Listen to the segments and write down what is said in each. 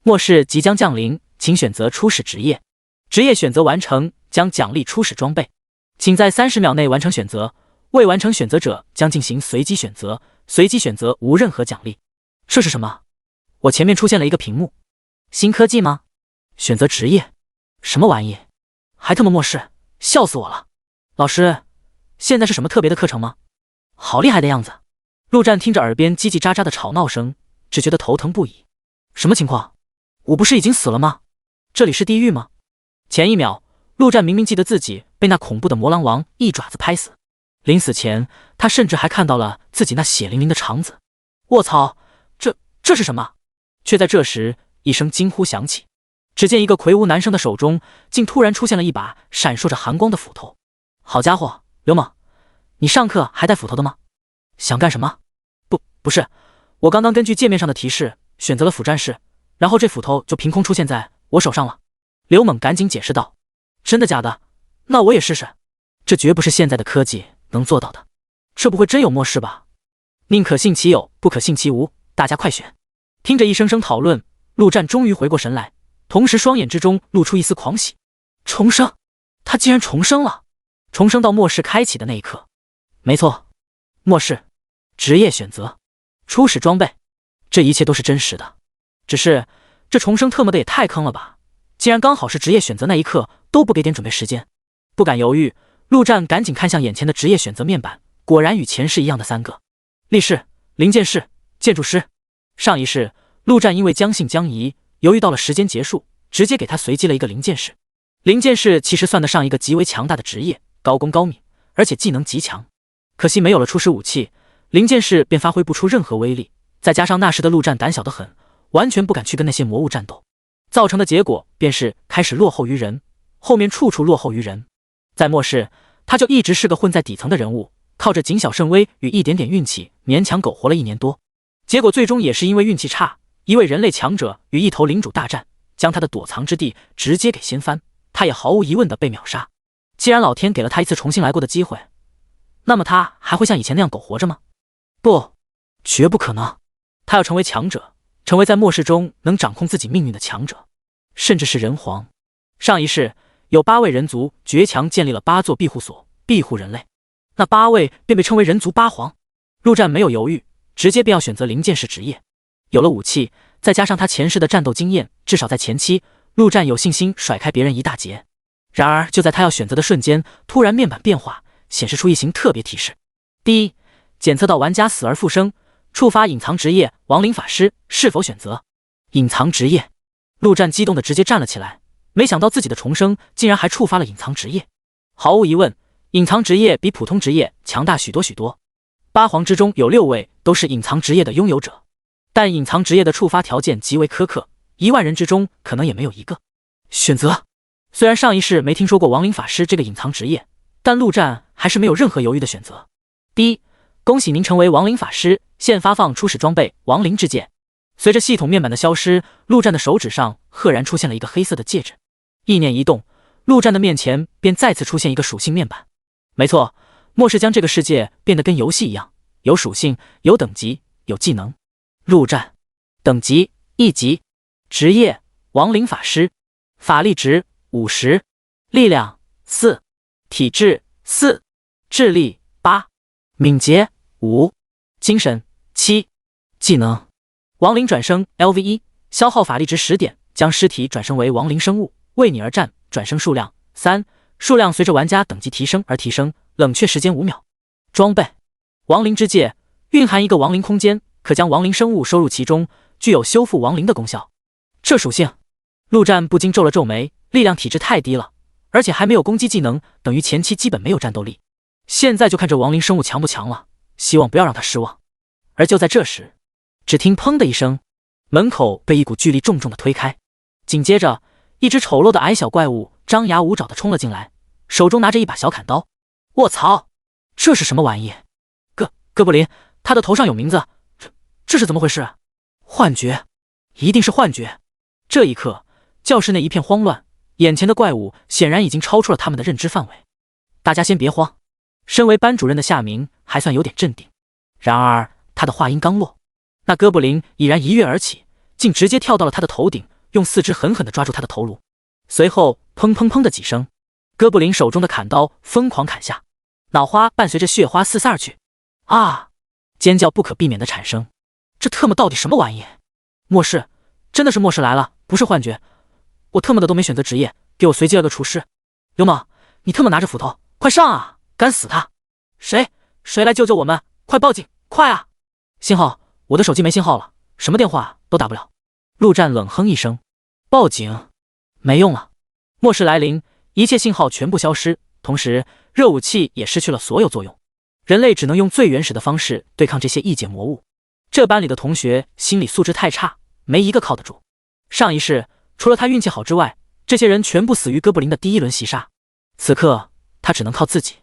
末世即将降临，请选择初始职业。职业选择完成将奖励初始装备，请在30秒内完成选择，未完成选择者将进行随机选择，随机选择无任何奖励。这是什么？我前面出现了一个屏幕，新科技吗？选择职业，什么玩意？还他妈末世，笑死我了！老师，现在是什么特别的课程吗？好厉害的样子！陆战听着耳边叽叽喳喳的吵闹声，只觉得头疼不已。什么情况？我不是已经死了吗？这里是地狱吗？前一秒，陆战明明记得自己被那恐怖的魔狼王一爪子拍死，临死前，他甚至还看到了自己那血淋淋的肠子。卧槽，这是什么？却在这时，一声惊呼响起，只见一个魁梧男生的手中竟突然出现了一把闪烁着寒光的斧头。好家伙，刘猛，你上课还带斧头的吗？想干什么？不是，我刚刚根据界面上的提示选择了辅战士，然后这斧头就凭空出现在我手上了。刘猛赶紧解释道：真的假的？那我也试试。这绝不是现在的科技能做到的，这不会真有末世吧？宁可信其有，不可信其无，大家快选！听着一声声讨论，陆战终于回过神来，同时双眼之中露出一丝狂喜。重生！他竟然重生了！重生到末世开启的那一刻。没错，末世，职业选择，初始装备，这一切都是真实的。只是这重生特么的也太坑了吧！竟然刚好是职业选择那一刻都不给点准备时间。不敢犹豫，陆战赶紧看向眼前的职业选择面板，果然与前世一样的3个：力士、零件士、建筑师。上一世，陆战因为将信将疑，犹豫到了时间结束，直接给他随机了一个零件士。零件士其实算得上一个极为强大的职业，高工高敏，而且技能极强。可惜没有了初始武器，零件士便发挥不出任何威力。再加上那时的陆战胆小得很，完全不敢去跟那些魔物战斗，造成的结果便是开始落后于人，后面处处落后于人。在末世，他就一直是个混在底层的人物，靠着谨小慎微与一点点运气，勉强苟活了1年多。结果最终也是因为运气差，一位人类强者与一头领主大战，将他的躲藏之地直接给掀翻，他也毫无疑问的被秒杀。既然老天给了他一次重新来过的机会，那么他还会像以前那样苟活着吗？不，绝不可能。他要成为强者，成为在末世中能掌控自己命运的强者，甚至是人皇。上一世有8位人族绝强建立了8座庇护所，庇护人类，那8位便被称为人族8皇。陆战没有犹豫，直接便要选择零件士职业。有了武器，再加上他前世的战斗经验，至少在前期，陆战有信心甩开别人一大截。然而就在他要选择的瞬间，突然面板变化，显示出一行特别提示：第一，检测到玩家死而复生，触发隐藏职业亡灵法师，是否选择隐藏职业？陆战激动的直接站了起来，没想到自己的重生竟然还触发了隐藏职业。毫无疑问，隐藏职业比普通职业强大许多许多。8皇之中有6位都是隐藏职业的拥有者，但隐藏职业的触发条件极为苛刻，1万人之中可能也没有1个。选择。虽然上一世没听说过亡灵法师这个隐藏职业，但陆战还是没有任何犹豫的选择。第一，恭喜您成为亡灵法师，现发放初始装备亡灵之戒。随着系统面板的消失，陆战的手指上赫然出现了一个黑色的戒指。意念一动，陆战的面前便再次出现一个属性面板。没错，末世将这个世界变得跟游戏一样，有属性，有等级，有技能。陆战等级1级，职业亡灵法师，法力值50，力量4，体质4，智力8，敏捷5，精神7。技能亡灵转生 LV1， 消耗法力值10点，将尸体转生为亡灵生物，为你而战，转生数量3，数量随着玩家等级提升而提升，冷却时间5秒。装备亡灵之戒，蕴含一个亡灵空间，可将亡灵生物收入其中，具有修复亡灵的功效。这属性，陆战不禁皱了皱眉，力量体质太低了，而且还没有攻击技能，等于前期基本没有战斗力。现在就看这亡灵生物强不强了，希望不要让他失望。而就在这时，只听砰的一声，门口被一股巨力重重的推开，紧接着一只丑陋的矮小怪物张牙舞爪的冲了进来，手中拿着一把小砍刀。卧槽，这是什么玩意？哥布林，他的头上有名字，这是怎么回事？幻觉，一定是幻觉。这一刻，教室内一片慌乱，眼前的怪物显然已经超出了他们的认知范围。大家先别慌，身为班主任的夏明还算有点镇定。然而他的话音刚落，那哥布林已然一跃而起，竟直接跳到了他的头顶，用四肢狠狠地抓住他的头颅。随后砰砰砰的几声，哥布林手中的砍刀疯狂砍下，脑花伴随着血花四散而去。啊！尖叫不可避免的产生。这特么到底什么玩意？末世，真的是末世来了，不是幻觉。我特么的都没选择职业，给我随机了个厨师。流氓，你特么拿着斧头，快上啊！干死他！谁来救救我们？快报警！快啊！信号，我的手机没信号了，什么电话都打不了。陆战冷哼一声，报警没用了。末世来临，一切信号全部消失，同时热武器也失去了所有作用，人类只能用最原始的方式对抗这些异界魔物。这班里的同学心理素质太差，没一个靠得住。上一世除了他运气好之外，这些人全部死于哥布林的第一轮袭杀。此刻他只能靠自己。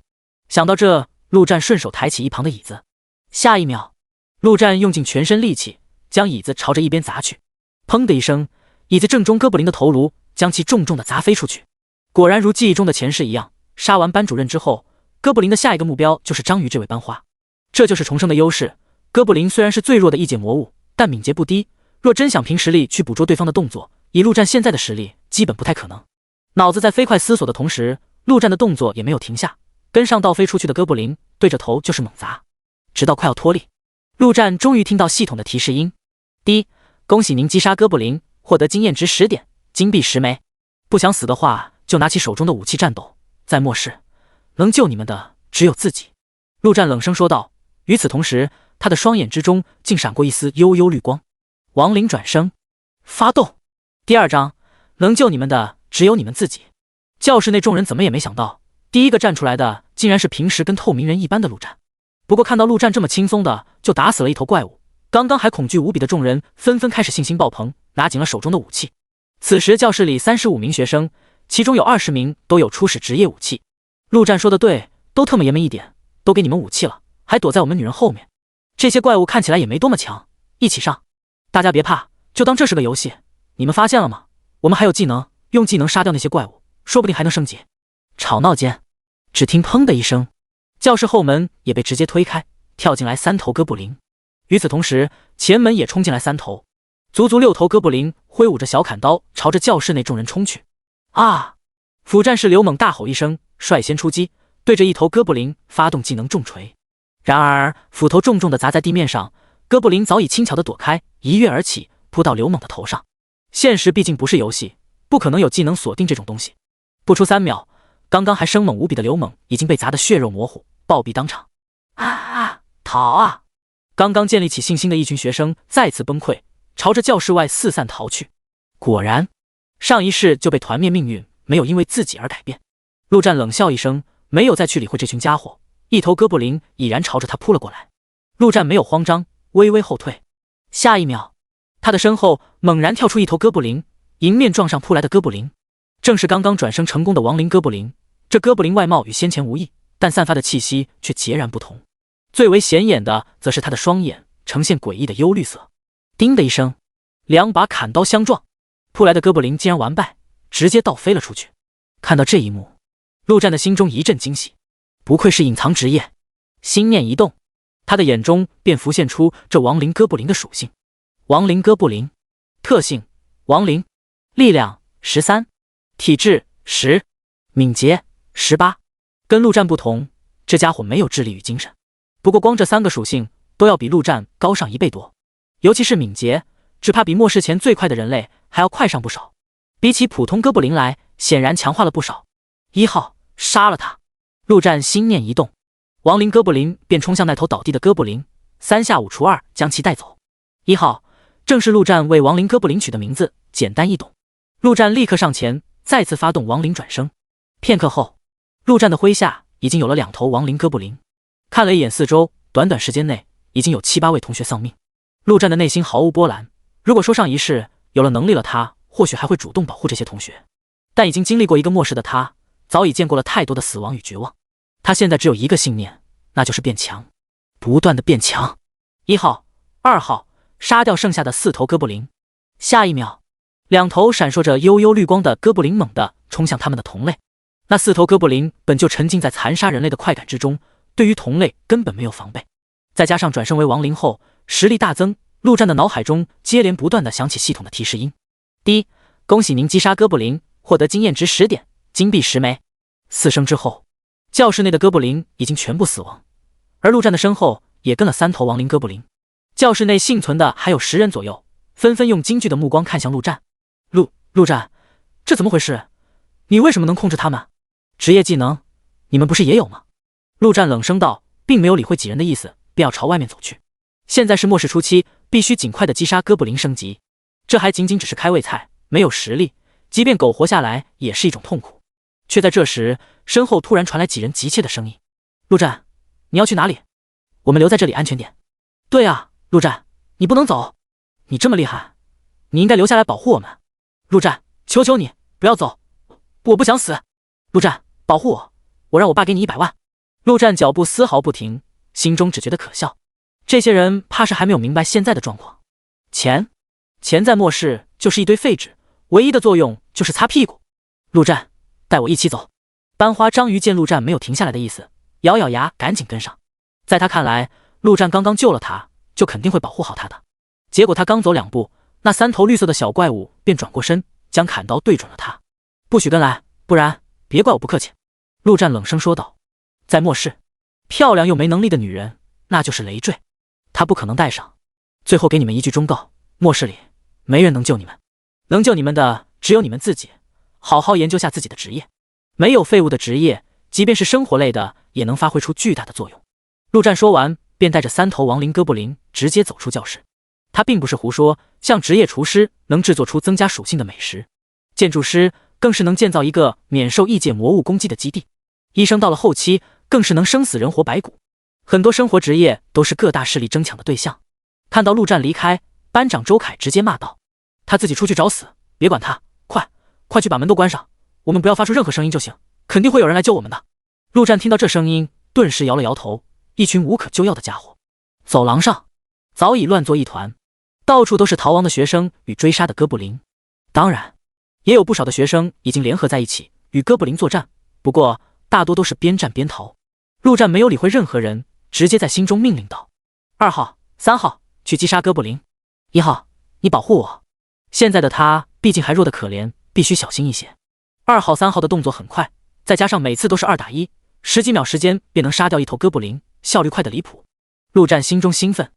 想到这，陆战顺手抬起一旁的椅子。下一秒，陆战用尽全身力气将椅子朝着一边砸去。砰的一声，椅子正中哥布林的头颅，将其重重的砸飞出去。果然如记忆中的前世一样，杀完班主任之后，哥布林的下一个目标就是章鱼这位班花。这就是重生的优势。哥布林虽然是最弱的异界魔物，但敏捷不低，若真想凭实力去捕捉对方的动作，以陆战现在的实力基本不太可能。脑子在飞快思索的同时，陆战的动作也没有停下，跟上倒飞出去的哥布林，对着头就是猛砸，直到快要脱力。陆战终于听到系统的提示音：第一，恭喜您击杀哥布林，获得经验值10点，金币10枚。不想死的话，就拿起手中的武器战斗。在末世，能救你们的只有自己。陆战冷声说道。与此同时，他的双眼之中竟闪过一丝幽幽绿光。亡灵转生，发动。第2章，能救你们的只有你们自己。教室内众人怎么也没想到，第一个站出来的竟然是平时跟透明人一般的陆战。不过看到陆战这么轻松的就打死了一头怪物，刚刚还恐惧无比的众人纷纷开始信心爆棚，拿紧了手中的武器。此时教室里35名学生，其中有20名都有初始职业武器。陆战说的对，都特么爷们一点，都给你们武器了，还躲在我们女人后面。这些怪物看起来也没多么强，一起上！大家别怕，就当这是个游戏。你们发现了吗？我们还有技能，用技能杀掉那些怪物，说不定还能升级。吵闹间，只听砰的一声，教室后门也被直接推开，跳进来3头哥布林。与此同时，前门也冲进来3头，足足6头哥布林挥舞着小砍刀朝着教室内众人冲去。啊！辅战士刘猛大吼一声，率先出击，对着一头哥布林发动技能重锤。然而斧头重重地砸在地面上，哥布林早已轻巧地躲开，一跃而起，扑到刘猛的头上。现实毕竟不是游戏，不可能有技能锁定这种东西。不出3秒，刚刚还生猛无比的刘猛已经被砸得血肉模糊，暴毙当场。逃啊！刚刚建立起信心的一群学生再次崩溃，朝着教室外四散逃去。果然，上一世就被团灭命运没有因为自己而改变。陆战冷笑一声，没有再去理会这群家伙。一头哥布林已然朝着他扑了过来，陆战没有慌张，微微后退。下一秒，他的身后猛然跳出一头哥布林，迎面撞上扑来的哥布林。正是刚刚转生成功的亡灵哥布林。这哥布林外貌与先前无异，但散发的气息却截然不同。最为显眼的则是他的双眼呈现诡异的幽绿色。叮的一声，2把砍刀相撞，扑来的哥布林竟然完败，直接倒飞了出去。看到这一幕，陆战的心中一阵惊喜。不愧是隐藏职业，心念一动，他的眼中便浮现出这亡灵哥布林的属性。亡灵哥布林特性：亡灵，力量13，体质10，敏捷18。跟陆战不同，这家伙没有智力与精神，不过光这3个属性都要比陆战高上1倍多，尤其是敏捷，只怕比末世前最快的人类还要快上不少。比起普通哥布林来，显然强化了不少。1号，杀了他！陆战心念一动，亡灵哥布林便冲向那头倒地的哥布林，3下5除2将其带走。1号，正是陆战为亡灵哥布林取的名字，简单易懂。陆战立刻上前，再次发动亡灵转生。片刻后，陆战的麾下已经有了2头亡灵哥布林。看了一眼四周，短短时间内已经有7、8位同学丧命。陆战的内心毫无波澜。如果说上一世有了能力了，他或许还会主动保护这些同学，但已经经历过一个末世的他，早已见过了太多的死亡与绝望。他现在只有一个信念，那就是变强，不断的变强。1号、2号，杀掉剩下的4头哥布林。下一秒，2头闪烁着幽幽绿光的哥布林猛地冲向他们的同类。那4头哥布林本就沉浸在残杀人类的快感之中，对于同类根本没有防备，再加上转生为亡灵后实力大增，陆战的脑海中接连不断地响起系统的提示音：第一，恭喜您击杀哥布林，获得经验值10点，金币10枚。4声之后，教室内的哥布林已经全部死亡，而陆战的身后也跟了3头亡灵哥布林。教室内幸存的还有10人左右，纷纷用惊惧的目光看向陆战。陆战，这怎么回事？你为什么能控制他们？职业技能，你们不是也有吗？陆战冷声道，并没有理会几人的意思，便要朝外面走去。现在是末世初期，必须尽快的击杀哥布林升级。这还仅仅只是开胃菜，没有实力，即便苟活下来也是一种痛苦。却在这时，身后突然传来几人急切的声音：陆战，你要去哪里？我们留在这里安全点。对啊，陆战，你不能走，你这么厉害，你应该留下来保护我们。陆战，求求你不要走，我不想死。陆战，保护我，我让我爸给你100万。陆战脚步丝毫不停，心中只觉得可笑。这些人怕是还没有明白现在的状况。钱在末世就是一堆废纸，唯一的作用就是擦屁股。陆战，带我一起走。班花章鱼见陆战没有停下来的意思，咬咬牙赶紧跟上。在他看来，陆战刚刚救了他，就肯定会保护好他的。结果他刚走2步，那3头绿色的小怪物便转过身，将砍刀对准了他。不许跟来，不然别怪我不客气。陆战冷声说道。在末世，漂亮又没能力的女人那就是累赘，他不可能带上。最后给你们一句忠告，末世里没人能救你们，能救你们的只有你们自己。好好研究下自己的职业，没有废物的职业，即便是生活类的也能发挥出巨大的作用。陆战说完，便带着3头亡灵哥布林直接走出教室。他并不是胡说，像职业厨师能制作出增加属性的美食，建筑师更是能建造一个免受异界魔物攻击的基地，医生到了后期更是能生死人活白骨。很多生活职业都是各大势力争抢的对象。看到陆战离开，班长周凯直接骂道：他自己出去找死，别管他，快去把门都关上，我们不要发出任何声音就行，肯定会有人来救我们的。陆战听到这声音，顿时摇了摇头，一群无可救药的家伙。走廊上早已乱作一团，到处都是逃亡的学生与追杀的哥布林，当然也有不少的学生已经联合在一起与哥布林作战，不过大多都是边战边逃。陆战没有理会任何人，直接在心中命令道：2号、3号去击杀哥布林，1号你保护我。现在的他毕竟还弱得可怜，必须小心一些。2号、3号的动作很快，再加上每次都是2打1，10几秒时间便能杀掉1头哥布林，效率快得离谱。陆战心中兴奋，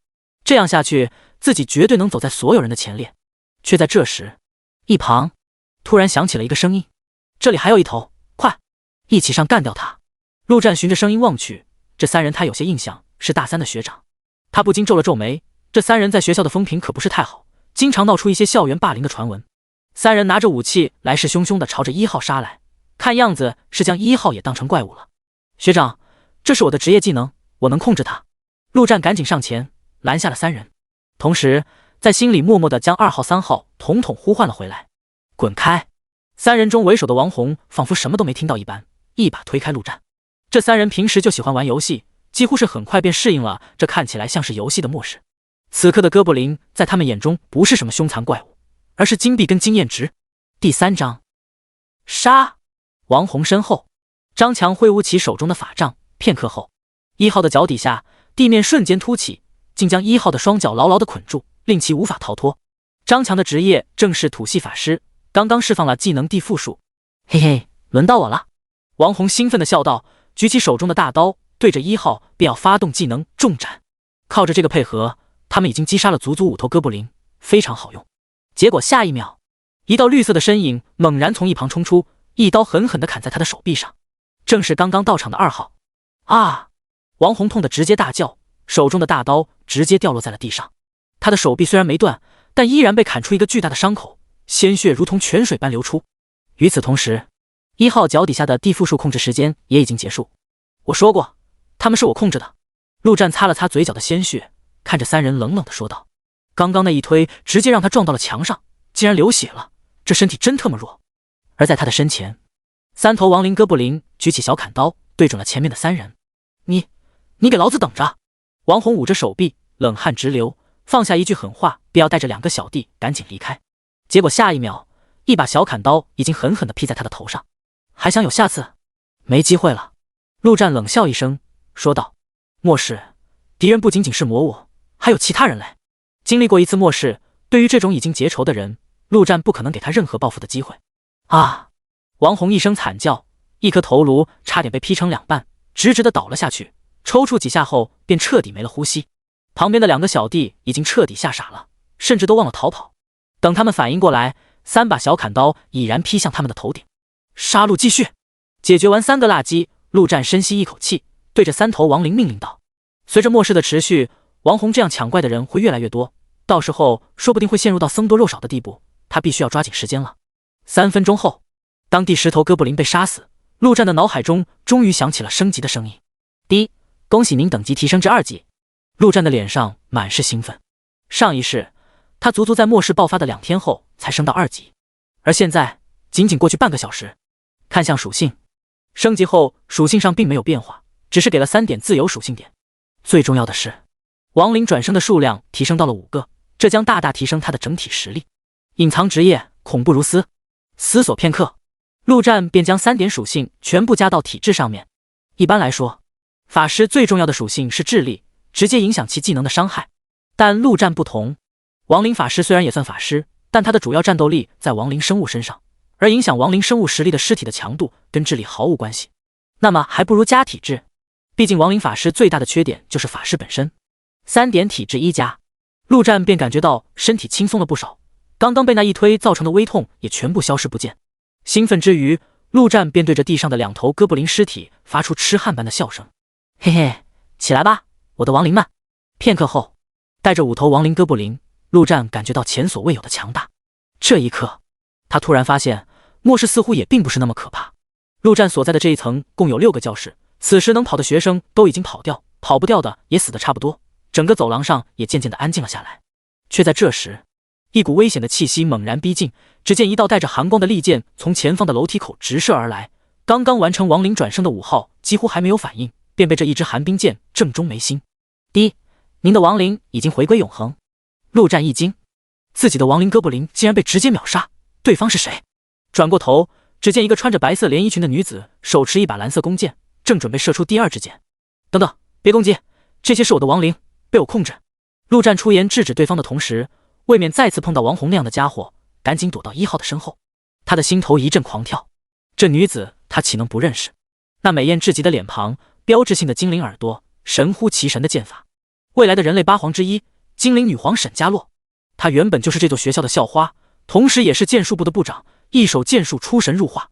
这样下去自己绝对能走在所有人的前列。却在这时，一旁突然响起了一个声音：这里还有1头，快一起上干掉他。陆战循着声音望去，这3人他有些印象，是大3的学长。他不禁皱了皱眉，这3人在学校的风评可不是太好，经常闹出一些校园霸凌的传闻。3人拿着武器来势汹汹地朝着1号杀来，看样子是将1号也当成怪物了。学长，这是我的职业技能，我能控制他。陆战赶紧上前拦下了3人，同时在心里默默地将2号、3号统统呼唤了回来。滚开！3人中为首的王红仿佛什么都没听到一般，一把推开陆战。这3人平时就喜欢玩游戏，几乎是很快便适应了这看起来像是游戏的末世。此刻的哥布林在他们眼中不是什么凶残怪物，而是金币跟经验值。第3章，杀！王红身后，张强挥舞起手中的法杖，片刻后，1号的脚底下地面瞬间凸起，竟将1号的双脚牢牢地捆住，令其无法逃脱。张强的职业正是土系法师，刚刚释放了技能地缚术。嘿嘿，轮到我了！王红兴奋地笑道，举起手中的大刀，对着1号便要发动技能重斩。靠着这个配合，他们已经击杀了足足5头哥布林，非常好用。结果下一秒，一道绿色的身影猛然从一旁冲出，一刀狠狠地砍在他的手臂上，正是刚刚到场的2号。啊！王红痛得直接大叫，手中的大刀直接掉落在了地上。他的手臂虽然没断，但依然被砍出一个巨大的伤口，鲜血如同泉水般流出。与此同时，1号脚底下的地缚术控制时间也已经结束。我说过，他们是我控制的。陆战擦了擦嘴角的鲜血，看着3人冷冷地说道：刚刚那一推直接让他撞到了墙上，竟然流血了，这身体真特么弱。而在他的身前，3头亡灵哥布林举起小砍刀，对准了前面的3人。你给老子等着！王红捂着手臂，冷汗直流，放下一句狠话，便要带着2个小弟赶紧离开。结果下一秒，一把小砍刀已经狠狠地劈在他的头上。还想有下次？没机会了！陆战冷笑一声，说道：末世敌人不仅仅是魔物，还有其他人类。经历过一次末世，对于这种已经结仇的人，陆战不可能给他任何报复的机会。啊！王红一声惨叫，一颗头颅差点被劈成两半，直直的倒了下去，抽搐几下后便彻底没了呼吸。旁边的2个小弟已经彻底吓傻了，甚至都忘了逃跑。等他们反应过来，3把小砍刀已然劈向他们的头顶。杀戮继续！解决完3个垃圾，陆战深吸一口气，对着3头亡灵命令道：随着末世的持续，王红这样抢怪的人会越来越多，到时候说不定会陷入到僧多肉少的地步，他必须要抓紧时间了。3分钟后，当第10头哥布林被杀死，陆战的脑海中终于响起了升级的声音。第一，恭喜您等级提升至2级。陆战的脸上满是兴奋。上一世，他足足在末世爆发的2天后才升到2级，而现在仅仅过去半个小时。看向属性，升级后属性上并没有变化，只是给了3点自由属性点。最重要的是，亡灵转生的数量提升到了5个，这将大大提升他的整体实力。隐藏职业恐怖如斯。思索片刻，陆战便将3点属性全部加到体质上面。一般来说，法师最重要的属性是智力，直接影响其技能的伤害。但陆战不同，亡灵法师虽然也算法师，但他的主要战斗力在亡灵生物身上，而影响亡灵生物实力的尸体的强度跟智力毫无关系。那么还不如加体质，毕竟亡灵法师最大的缺点就是法师本身。3点体质1加，陆战便感觉到身体轻松了不少，刚刚被那一推造成的微痛也全部消失不见。兴奋之余，陆战便对着地上的2头哥布林尸体发出痴汉般的笑声。嘿嘿，起来吧，我的亡灵们！片刻后，带着5头亡灵哥布林，陆战感觉到前所未有的强大。这一刻，他突然发现末世似乎也并不是那么可怕。陆战所在的这一层共有6个教室，此时能跑的学生都已经跑掉，跑不掉的也死得差不多，整个走廊上也渐渐的安静了下来。却在这时，一股危险的气息猛然逼近，只见一道带着寒光的利剑从前方的楼梯口直射而来。刚刚完成亡灵转生的5号几乎还没有反应，便被这一支寒冰剑正中眉心。第一，您的亡灵已经回归永恒。陆战一惊，自己的亡灵哥布林竟然被直接秒杀，对方是谁？转过头，只见一个穿着白色连衣裙的女子手持一把蓝色弓箭，正准备射出第2支箭。等等，别攻击，这些是我的亡灵，被我控制。陆战出言制止对方的同时，未免再次碰到王红那样的家伙，赶紧躲到1号的身后。他的心头一阵狂跳，这女子他岂能不认识？那美艳至极的脸庞，标志性的精灵耳朵，神乎其神的剑法，未来的人类8皇之一，精灵女皇沈佳洛。她原本就是这座学校的校花，同时也是剑术部的部长，一手剑术出神入化。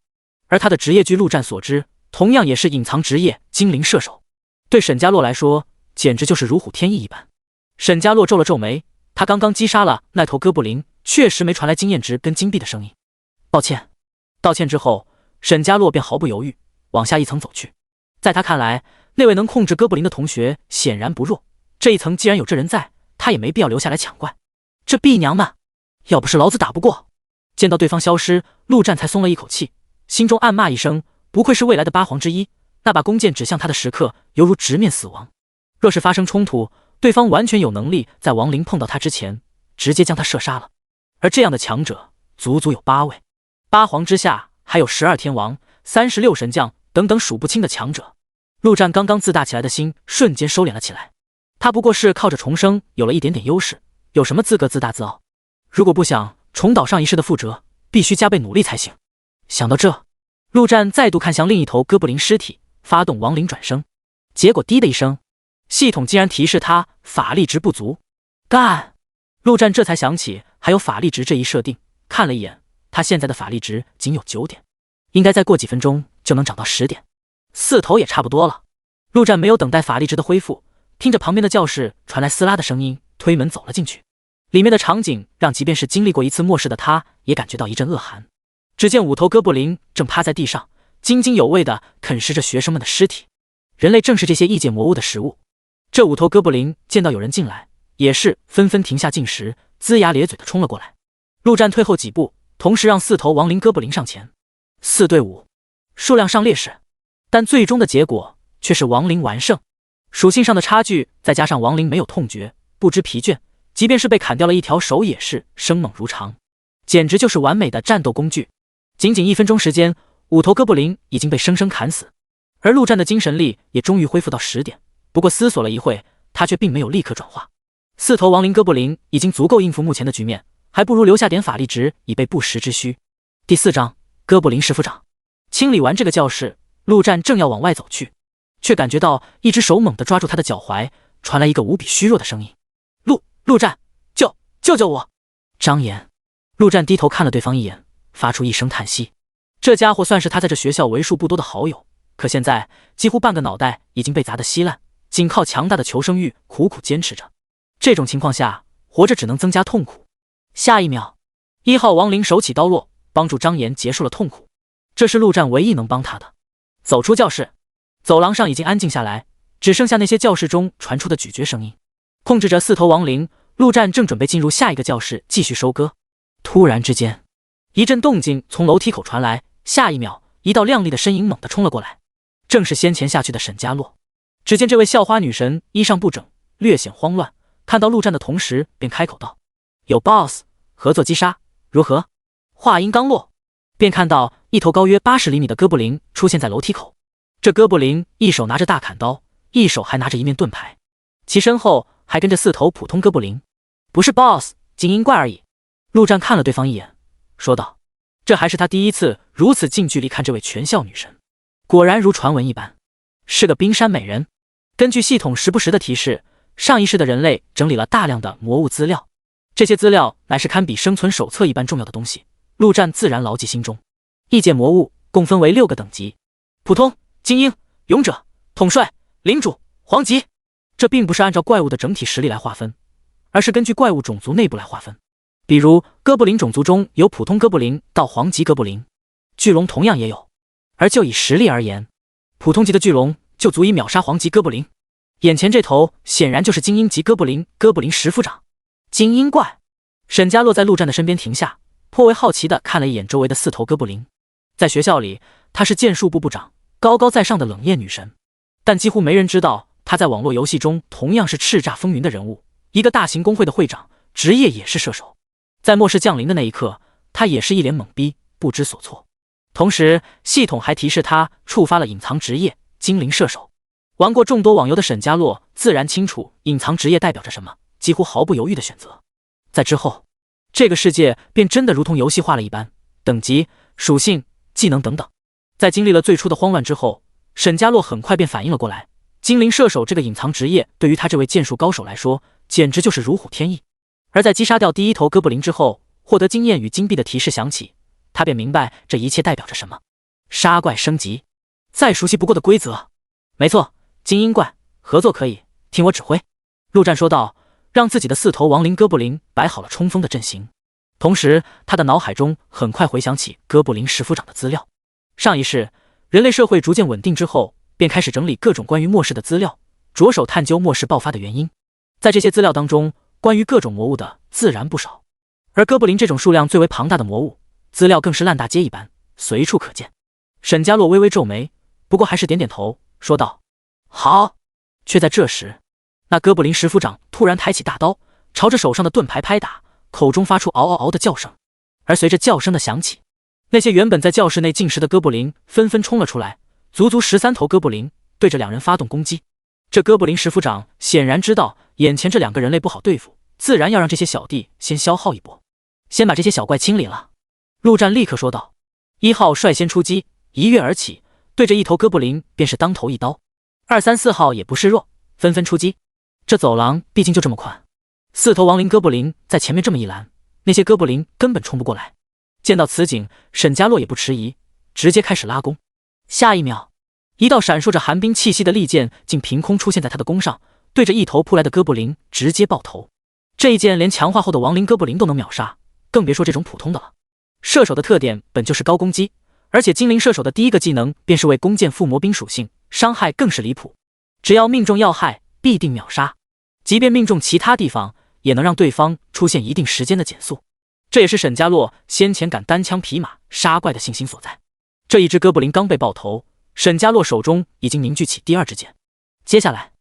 而她的职业据陆战所知，同样也是隐藏职业精灵射手。对沈佳洛来说，简直就是如虎添翼一般。沈佳洛皱了皱眉，他刚刚击杀了那头哥布林，确实没传来经验值跟金币的声音。抱歉。道歉之后，沈佳洛便毫不犹豫往下一层走去。在他看来，那位能控制哥布林的同学显然不弱，这一层既然有这人在，他也没必要留下来抢怪。这婢娘们，要不是老子打不过！见到对方消失，陆战才松了一口气，心中暗骂一声，不愧是未来的8皇之一，那把弓箭指向他的时刻犹如直面死亡。若是发生冲突，对方完全有能力在亡灵碰到他之前直接将他射杀了。而这样的强者足足有8位，8皇之下还有12天王、36神将等等数不清的强者。陆战刚刚自大起来的心瞬间收敛了起来，他不过是靠着重生有了一点点优势，有什么资格自大自傲？如果不想重蹈上一世的覆辙，必须加倍努力才行。想到这，陆战再度看向另一头哥布林尸体，发动亡灵转生。结果滴的一声，系统竟然提示他法力值不足。干！陆战这才想起还有法力值这一设定，看了一眼，他现在的法力值仅有9点，应该再过几分钟就能涨到10点，4头也差不多了。陆战没有等待法力值的恢复，听着旁边的教室传来撕拉的声音，推门走了进去。里面的场景让即便是经历过一次末世的他也感觉到一阵恶寒。只见5头哥布林正趴在地上，津津有味地啃食着学生们的尸体。人类正是这些异界魔物的食物。这5头哥布林见到有人进来，也是纷纷停下进食，龇牙咧嘴地冲了过来。陆战退后几步，同时让4头亡灵哥布林上前。4对5，数量上劣势，但最终的结果却是亡灵完胜。属性上的差距，再加上亡灵没有痛觉，不知疲倦，即便是被砍掉了一条手也是生猛如常，简直就是完美的战斗工具。仅仅1分钟时间，5头哥布林已经被生生砍死，而陆战的精神力也终于恢复到10点。不过思索了一会，他却并没有立刻转化。四头亡灵哥布林已经足够应付目前的局面，还不如留下点法力值以备不时之需。第4章哥布林石府长。清理完这个教室，陆战正要往外走去，却感觉到一只手猛地抓住他的脚踝，传来一个无比虚弱的声音：陆战，救救我！张岩。陆战低头看了对方一眼，发出一声叹息。这家伙算是他在这学校为数不多的好友，可现在几乎半个脑袋已经被砸得稀烂，仅靠强大的求生欲苦苦坚持着。这种情况下，活着只能增加痛苦。下一秒，1号亡灵手起刀落，帮助张岩结束了痛苦。这是陆战唯一能帮他的。走出教室，走廊上已经安静下来，只剩下那些教室中传出的咀嚼声音。控制着4头亡灵，陆战正准备进入下一个教室继续收割。突然之间，一阵动静从楼梯口传来，下一秒，一道亮丽的身影猛地冲了过来，正是先前下去的沈佳洛。只见这位校花女神衣裳不整，略显慌乱，看到陆战的同时便开口道：有 boss， 合作击杀，如何？话音刚落，便看到一头高约80厘米的哥布林出现在楼梯口。这哥布林一手拿着大砍刀，一手还拿着一面盾牌，其身后还跟着4头普通哥布林，不是 boss， 精英怪而已。陆战看了对方一眼，说道：这还是他第一次如此近距离看这位全校女神，果然如传闻一般，是个冰山美人。根据系统时不时的提示，上一世的人类整理了大量的魔物资料，这些资料乃是堪比生存手册一般重要的东西，陆战自然牢记心中。异界魔物共分为6个等级：普通、精英、勇者、统帅、领主、皇级。这并不是按照怪物的整体实力来划分，而是根据怪物种族内部来划分。比如哥布林种族中有普通哥布林到皇级哥布林，巨龙同样也有。而就以实力而言，普通级的巨龙就足以秒杀皇级哥布林。眼前这头显然就是精英级哥布林，哥布林石府长。精英怪。沈佳洛在陆战的身边停下，颇为好奇地看了一眼周围的4头哥布林。在学校里，她是剑术部部长，高高在上的冷艳女神，但几乎没人知道她在网络游戏中同样是叱咤风云的人物，一个大型工会的会长，职业也是射手。在末世降临的那一刻，他也是一脸懵逼，不知所措。同时，系统还提示他触发了隐藏职业精灵射手。玩过众多网游的沈佳洛自然清楚隐藏职业代表着什么，几乎毫不犹豫的选择。在之后，这个世界便真的如同游戏化了一般，等级、属性、技能等等。在经历了最初的慌乱之后，沈佳洛很快便反应了过来，精灵射手这个隐藏职业对于他这位剑术高手来说，简直就是如虎添翼。而在击杀掉第1头哥布林之后，获得经验与金币的提示响起，他便明白这一切代表着什么。杀怪升级，再熟悉不过的规则。没错，精英怪，合作可以，听我指挥。陆战说道，让自己的4头亡灵哥布林摆好了冲锋的阵型。同时，他的脑海中很快回想起哥布林石府长的资料。上一世，人类社会逐渐稳定之后，便开始整理各种关于末世的资料，着手探究末世爆发的原因。在这些资料当中，关于各种魔物的自然不少，而哥布林这种数量最为庞大的魔物，资料更是烂大街一般，随处可见。沈佳洛微微皱眉，不过还是点点头，说道：好。却在这时，那哥布林石府长突然抬起大刀，朝着手上的盾牌拍打，口中发出嗷嗷嗷的叫声。而随着叫声的响起，那些原本在教室内进食的哥布林纷纷冲了出来，足足13头哥布林对着2人发动攻击。这哥布林石府长显然知道眼前这2个人类不好对付，自然要让这些小弟先消耗一波，先把这些小怪清理了。陆战立刻说道。1号率先出击，一跃而起，对着1头哥布林便是当头一刀。2、3、4号也不示弱，纷纷出击。这走廊毕竟就这么宽，4头亡灵哥布林在前面这么一拦，那些哥布林根本冲不过来。见到此景，沈佳洛也不迟疑，直接开始拉弓。下一秒，一道闪烁着寒冰气息的利剑竟凭空出现在他的弓上，对着1头扑来的哥布林直接爆头。这一剑连强化后的亡灵哥布林都能秒杀，更别说这种普通的了。射手的特点本就是高攻击，而且精灵射手的第一个技能便是为弓箭附魔兵属性，伤害更是离谱，只要命中要害必定秒杀，即便命中其他地方也能让对方出现一定时间的减速。这也是沈佳洛先前敢单枪匹马杀怪的信心所在。这一只哥布林刚被爆头，沈佳洛手中已经凝聚起第2支箭。接下来，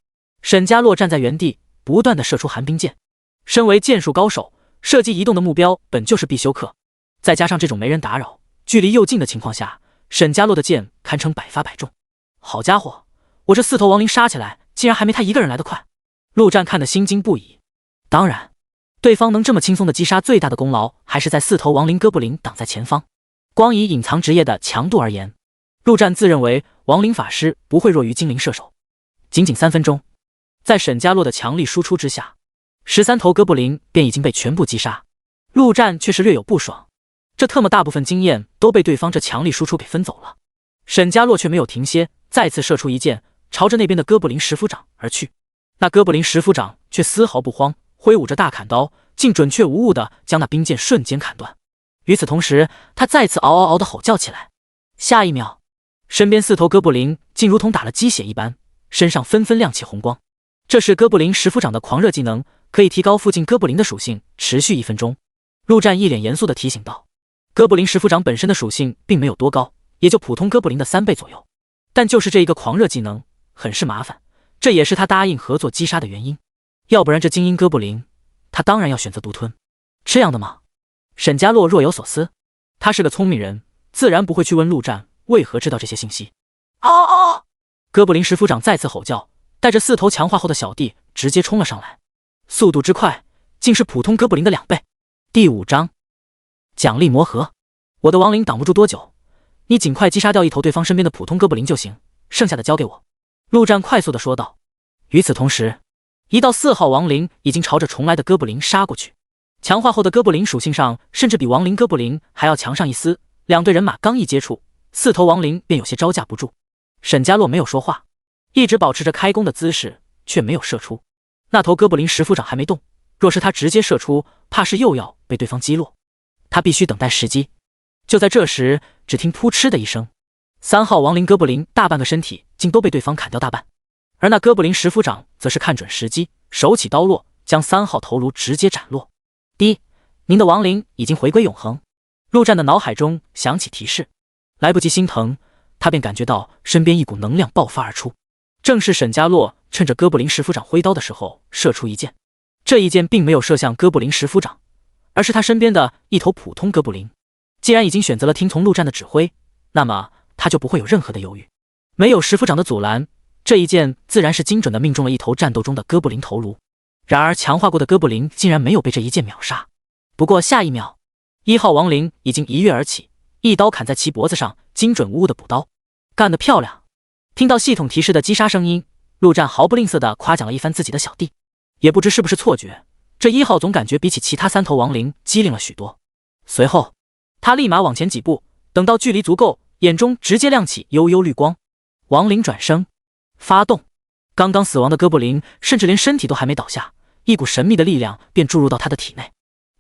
沈佳洛站在原地，不断的射出寒冰箭。身为剑术高手，射击移动的目标本就是必修课，再加上这种没人打扰、距离又近的情况下，沈佳洛的箭堪称百发百中。好家伙，我这4头亡灵杀起来，竟然还没他一个人来得快。陆战看得心惊不已。当然，对方能这么轻松的击杀，最大的功劳还是在4头亡灵哥布林挡在前方。光以隐藏职业的强度而言，陆战自认为亡灵法师不会弱于精灵射手。仅仅3分钟，在沈家洛的强力输出之下，13头哥布林便已经被全部击杀。陆战却是略有不爽，这特么大部分经验都被对方这强力输出给分走了。沈家洛却没有停歇，再次射出一箭，朝着那边的哥布林石斧掌而去。那哥布林石斧掌却丝毫不慌，挥舞着大砍刀，竟准确无误地将那冰剑瞬间砍断。与此同时，他再次嗷嗷嗷地吼叫起来。下一秒，身边4头哥布林竟如同打了鸡血一般，身上纷纷亮起红光。这是哥布林石斧掌的狂热技能，可以提高附近哥布林的属性，持续1分钟。陆战一脸严肃地提醒道：“哥布林石斧掌本身的属性并没有多高，也就普通哥布林的3倍左右，但就是这一个狂热技能，很是麻烦。这也是他答应合作击杀的原因。要不然这精英哥布林，他当然要选择独吞。这样的吗？”沈家洛若有所思，他是个聪明人，自然不会去问陆战为何知道这些信息。嗷！哥布林石斧掌再次吼叫，带着4头强化后的小弟直接冲了上来，速度之快，竟是普通哥布林的2倍。第5章奖励魔盒。我的亡灵挡不住多久，你尽快击杀掉1头对方身边的普通哥布林就行，剩下的交给我。陆战快速地说道。与此同时，一道4号亡灵已经朝着重来的哥布林杀过去。强化后的哥布林属性上甚至比亡灵哥布林还要强上一丝，两队人马刚一接触，4头亡灵便有些招架不住。沈家洛没有说话，一直保持着开弓的姿势，却没有射出。那头哥布林石斧掌还没动，若是他直接射出，怕是又要被对方击落。他必须等待时机。就在这时，只听扑哧的一声，3号亡灵哥布林大半个身体竟都被对方砍掉大半，而那哥布林石斧掌则是看准时机，手起刀落，将3号头颅直接斩落。您的亡灵已经回归永恒。陆战的脑海中响起提示，来不及心疼，他便感觉到身边一股能量爆发而出。正是沈家洛趁着哥布林石斧掌挥刀的时候射出一箭，这一箭并没有射向哥布林石斧掌，而是他身边的1头普通哥布林。既然已经选择了听从陆战的指挥，那么他就不会有任何的犹豫。没有石斧掌的阻拦，这一箭自然是精准的命中了1头战斗中的哥布林头颅。然而强化过的哥布林竟然没有被这一箭秒杀。不过下一秒，1号亡灵已经一跃而起，一刀砍在其脖子上，精准无误的补刀。干得漂亮！听到系统提示的击杀声音，陆战毫不吝啬地夸奖了一番自己的小弟。也不知是不是错觉，这1号总感觉比起其他3头亡灵机灵了许多。随后他立马往前几步，等到距离足够，眼中直接亮起幽幽绿光。亡灵转生发动。刚刚死亡的哥布林甚至连身体都还没倒下，一股神秘的力量便注入到他的体内。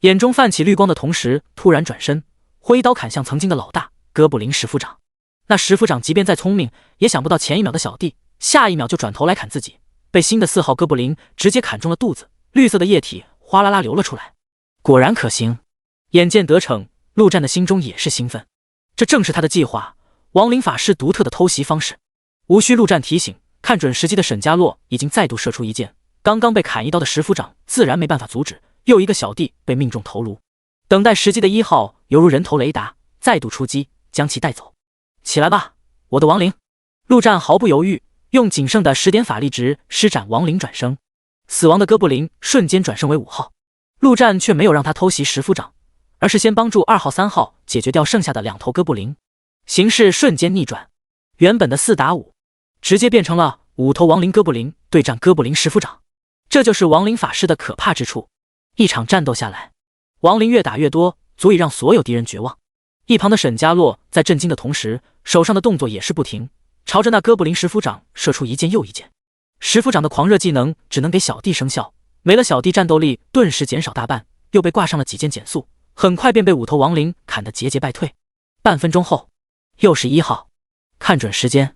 眼中泛起绿光的同时，突然转身，挥刀砍向曾经的老大哥布林石斧掌。那石斧掌即便再聪明，也想不到前一秒的小弟，下一秒就转头来砍自己，被新的4号哥布林直接砍中了肚子，绿色的液体哗啦啦流了出来。果然可行，眼见得逞，陆战的心中也是兴奋。这正是他的计划，亡灵法师独特的偷袭方式。无需陆战提醒，看准时机的沈家洛已经再度射出一箭，刚刚被砍一刀的石斧掌自然没办法阻止。又一个小弟被命中头颅，等待时机的1号犹如人头雷达，再度出击，将其带走。起来吧，我的亡灵！陆战毫不犹豫，用仅剩的10点法力值施展亡灵转生。死亡的哥布林瞬间转生为5号，陆战却没有让他偷袭石斧掌，而是先帮助2号、3号解决掉剩下的2头哥布林。形势瞬间逆转，原本的4打5，直接变成了5头亡灵哥布林对战哥布林石斧掌。这就是亡灵法师的可怕之处。一场战斗下来，亡灵越打越多，足以让所有敌人绝望。一旁的沈家洛在震惊的同时，手上的动作也是不停，朝着那哥布林石斧掌射出一箭又一箭。石斧掌的狂热技能只能给小弟生效，没了小弟战斗力顿时减少大半，又被挂上了几箭减速，很快便被5头亡灵砍得节节败退。半分钟后，又是1号，看准时间，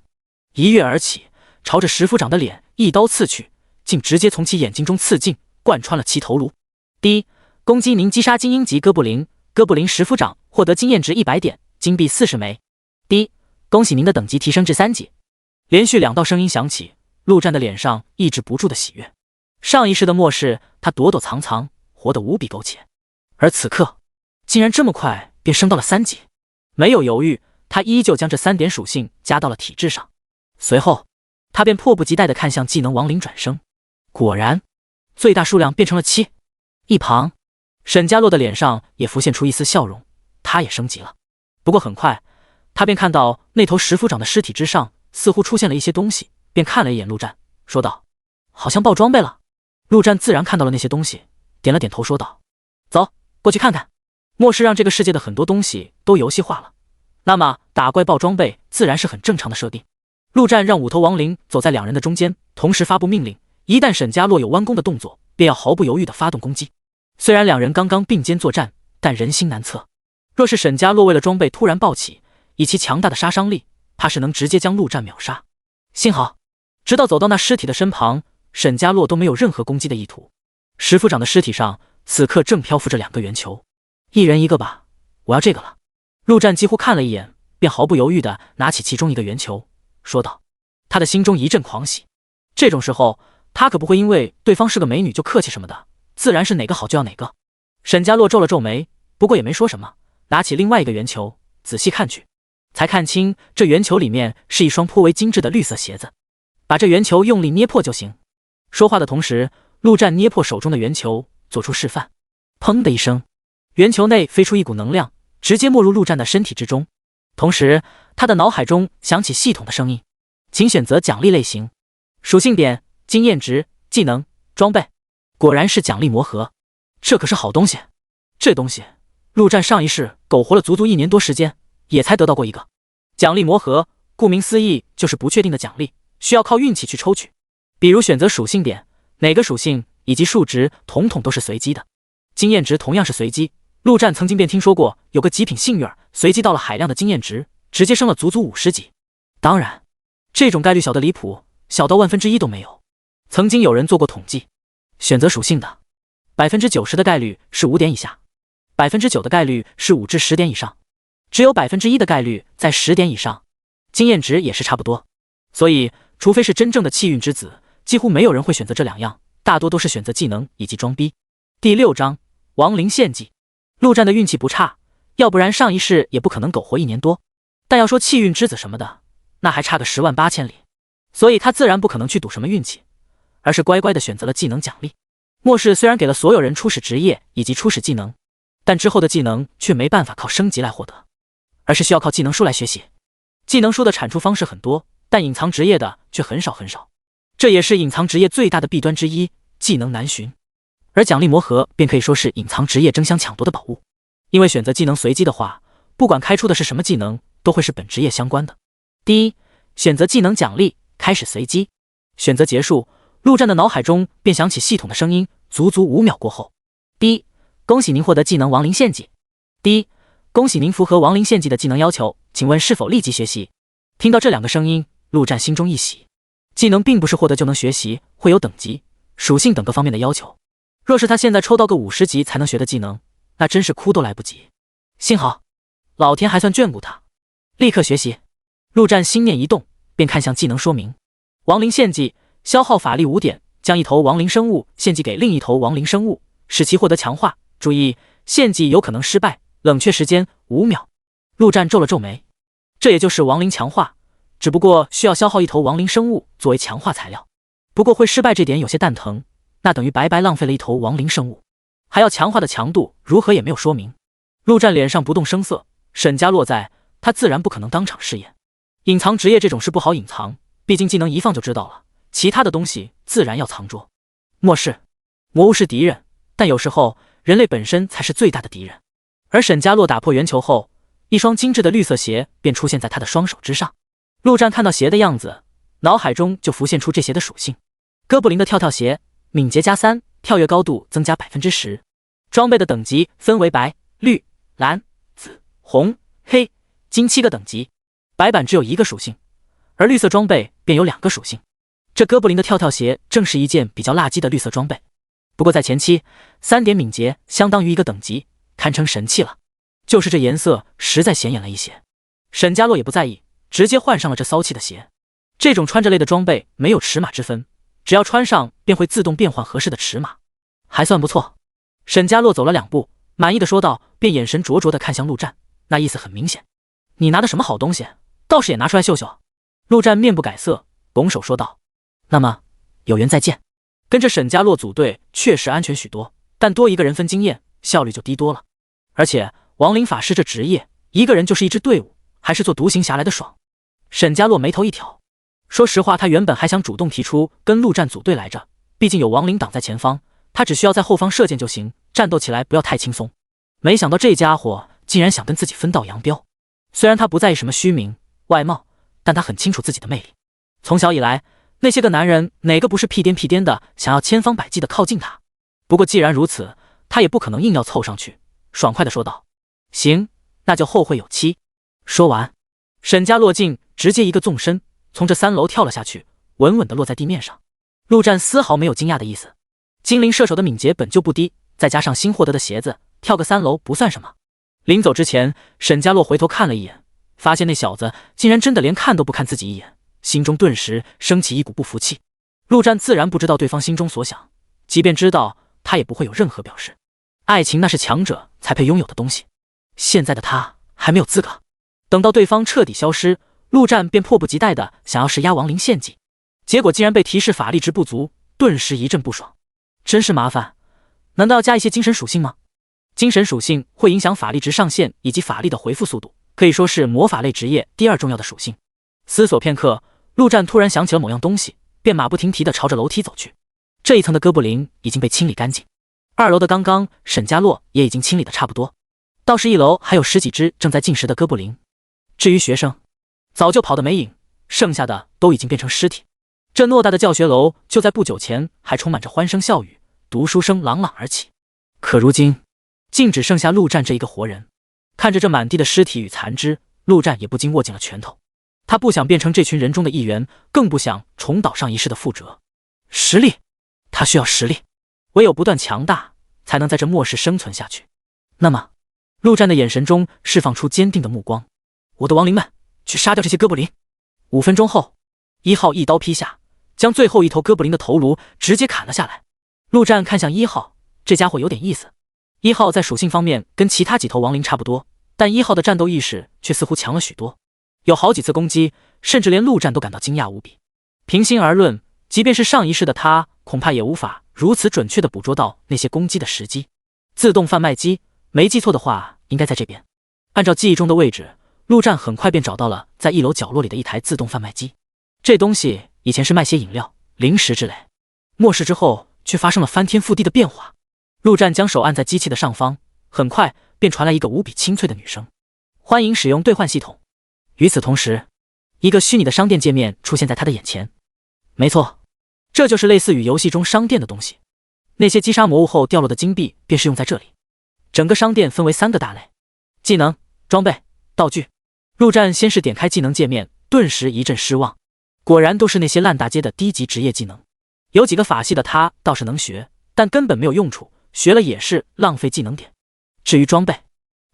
一跃而起，朝着石斧掌的脸一刀刺去，竟直接从其眼睛中刺进，贯穿了其头颅。攻击您击杀精英级哥布林，哥布林石斧掌获得经验值100点，金币40枚。恭喜您的等级提升至3级。连续2道声音响起，陆战的脸上抑制不住的喜悦。上一世的末世，他躲躲藏藏，活得无比苟且，而此刻竟然这么快便升到了3级。没有犹豫，他依旧将这3点属性加到了体质上。随后他便迫不及待地看向技能亡灵转生，果然最大数量变成了7。一旁，沈家洛的脸上也浮现出一丝笑容，他也升级了。不过很快，他便看到那头石夫长的尸体之上似乎出现了一些东西，便看了一眼陆战，说道：“好像爆装备了。”陆战自然看到了那些东西，点了点头，说道：“走，过去看看。末世让这个世界的很多东西都游戏化了，那么打怪爆装备自然是很正常的设定。”陆战让5头亡灵走在两人的中间，同时发布命令，一旦沈家洛有弯弓的动作，便要毫不犹豫地发动攻击。虽然两人刚刚并肩作战，但人心难测，若是沈家洛为了装备突然暴起，以其强大的杀伤力，怕是能直接将陆战秒杀。幸好直到走到那尸体的身旁，沈家洛都没有任何攻击的意图。石夫长的尸体上此刻正漂浮着2个圆球，一人一个吧，我要这个了。陆战几乎看了一眼，便毫不犹豫地拿起其中一个圆球，说道。他的心中一阵狂喜，这种时候他可不会因为对方是个美女就客气什么的，自然是哪个好就要哪个。沈家洛皱了皱眉，不过也没说什么，拿起另外一个圆球仔细看去，才看清这圆球里面是一双颇为精致的绿色鞋子，把这圆球用力捏破就行。说话的同时，陆战捏破手中的圆球，做出示范。砰的一声，圆球内飞出一股能量，直接没入陆战的身体之中。同时他的脑海中响起系统的声音：请选择奖励类型，属性点、经验值、技能、装备。果然是奖励魔盒，这可是好东西。这东西陆战上一世苟活了足足1年多时间，也才得到过一个。奖励魔盒顾名思义就是不确定的奖励，需要靠运气去抽取。比如选择属性点，哪个属性以及数值统统都是随机的。经验值同样是随机，陆战曾经便听说过有个极品幸运儿随机到了海量的经验值，直接升了足足50级。当然这种概率小的离谱，小到1/1000都没有。曾经有人做过统计，选择属性的 90% 的概率是5点以下， 9% 的概率是5至10点以上，只有 1% 的概率在10点以上。经验值也是差不多，所以除非是真正的气运之子，几乎没有人会选择这2样，大多都是选择技能以及装逼。第6章亡灵献祭。陆战的运气不差，要不然上一世也不可能苟活1年多，但要说气运之子什么的，那还差个10万8千里，所以他自然不可能去赌什么运气，而是乖乖的选择了技能奖励。末世虽然给了所有人初始职业以及初始技能，但之后的技能却没办法靠升级来获得，而是需要靠技能书来学习。技能书的产出方式很多，但隐藏职业的却很少很少，这也是隐藏职业最大的弊端之一，技能难寻。而奖励魔盒便可以说是隐藏职业争相抢夺的宝物，因为选择技能随机的话，不管开出的是什么技能，都会是本职业相关的。第一，选择技能奖励，开始随机。选择结束，陆战的脑海中便响起系统的声音，足足5秒过后。第一，恭喜您获得技能亡灵献祭。第一，恭喜您符合亡灵献祭的技能要求，请问是否立即学习？听到这2个声音，陆战心中一喜。技能并不是获得就能学习，会有等级、属性等各方面的要求。若是他现在抽到个50级才能学的技能，那真是哭都来不及。幸好老天还算眷顾他，立刻学习。陆战心念一动，便看向技能说明：亡灵献祭，消耗法力5点，将一头亡灵生物献祭给另一头亡灵生物，使其获得强化。注意，献祭有可能失败，冷却时间5秒。陆战皱了皱眉，这也就是亡灵强化，只不过需要消耗一头亡灵生物作为强化材料。不过会失败这点有些蛋疼，那等于白白浪费了一头亡灵生物，还要强化的强度如何也没有说明。陆战脸上不动声色，沈家洛在，他自然不可能当场试验。隐藏职业这种事不好隐藏，毕竟技能一放就知道了，其他的东西自然要藏拙。末世魔物是敌人，但有时候人类本身才是最大的敌人。而沈家洛打破圆球后，一双精致的绿色鞋便出现在他的双手之上。陆战看到鞋的样子，脑海中就浮现出这鞋的属性：哥布林的跳跳鞋，敏捷+3，跳跃高度增加 10%。 装备的等级分为白、绿、蓝、紫、红、黑、金7个等级。白板只有1个属性，而绿色装备便有2个属性。这哥布林的跳跳鞋正是一件比较垃圾的绿色装备，不过在前期3点敏捷相当于1个等级，堪称神器了。就是这颜色实在显眼了一些，沈家洛也不在意，直接换上了这骚气的鞋。这种穿着类的装备没有尺码之分，只要穿上便会自动变换合适的尺码，还算不错。沈家洛走了2步，满意的说道，便眼神灼灼的看向陆战，那意思很明显：你拿的什么好东西，倒是也拿出来秀秀。陆战面不改色，拱手说道：那么有缘再见。跟着沈家洛组队确实安全许多，但多一个人分经验，效率就低多了。而且亡灵法师这职业，一个人就是一支队伍，还是做独行侠来的爽。沈家洛眉头一挑，说实话，他原本还想主动提出跟陆战组队来着，毕竟有亡灵挡在前方，他只需要在后方射箭就行，战斗起来不要太轻松。没想到这家伙竟然想跟自己分道扬镳。虽然他不在意什么虚名外貌，但他很清楚自己的魅力。从小以来，那些个男人哪个不是屁颠屁颠的想要千方百计的靠近他？不过既然如此，他也不可能硬要凑上去，爽快的说道：行，那就后会有期。说完，沈家洛竟直接一个纵身从这3楼跳了下去，稳稳的落在地面上。陆战丝毫没有惊讶的意思，精灵射手的敏捷本就不低，再加上新获得的鞋子，跳个3楼不算什么。临走之前，沈家洛回头看了一眼，发现那小子竟然真的连看都不看自己一眼，心中顿时升起一股不服气。陆战自然不知道对方心中所想，即便知道，他也不会有任何表示。爱情那是强者才配拥有的东西，现在的他还没有资格。等到对方彻底消失，陆战便迫不及待的想要施压亡灵献祭，结果竟然被提示法力值不足，顿时一阵不爽。真是麻烦，难道要加一些精神属性吗？精神属性会影响法力值上限以及法力的回复速度，可以说是魔法类职业第2重要的属性。思索片刻，陆战突然想起了某样东西，便马不停蹄地朝着楼梯走去。这一层的哥布林已经被清理干净，2楼的刚刚沈家洛也已经清理的差不多，倒是1楼还有10几只正在进食的哥布林。至于学生，早就跑得没影，剩下的都已经变成尸体。这偌大的教学楼就在不久前还充满着欢声笑语，读书声朗朗而起，可如今竟只剩下陆战这一个活人。看着这满地的尸体与残肢，陆战也不禁握紧了拳头。他不想变成这群人中的一员，更不想重蹈上一世的覆辙。实力，他需要实力，唯有不断强大，才能在这末世生存下去。那么，陆战的眼神中释放出坚定的目光。我的亡灵们，去杀掉这些哥布林。5分钟后，1号一刀劈下，将最后一头哥布林的头颅直接砍了下来。陆战看向1号，这家伙有点意思。1号在属性方面跟其他几头亡灵差不多，但1号的战斗意识却似乎强了许多，有好几次攻击，甚至连陆战都感到惊讶无比。平心而论，即便是上一世的他，恐怕也无法如此准确地捕捉到那些攻击的时机。自动贩卖机，没记错的话，应该在这边。按照记忆中的位置，陆战很快便找到了在1楼角落里的一台自动贩卖机。这东西以前是卖些饮料、零食之类，末世之后却发生了翻天覆地的变化。陆战将手按在机器的上方，很快便传来一个无比清脆的女声：欢迎使用兑换系统。与此同时，一个虚拟的商店界面出现在他的眼前。没错，这就是类似于游戏中商店的东西，那些击杀魔物后掉落的金币便是用在这里。整个商店分为3个大类：技能、装备、道具。陆战先是点开技能界面，顿时一阵失望，果然都是那些烂大街的低级职业技能。有几个法系的他倒是能学，但根本没有用处，学了也是浪费技能点。至于装备，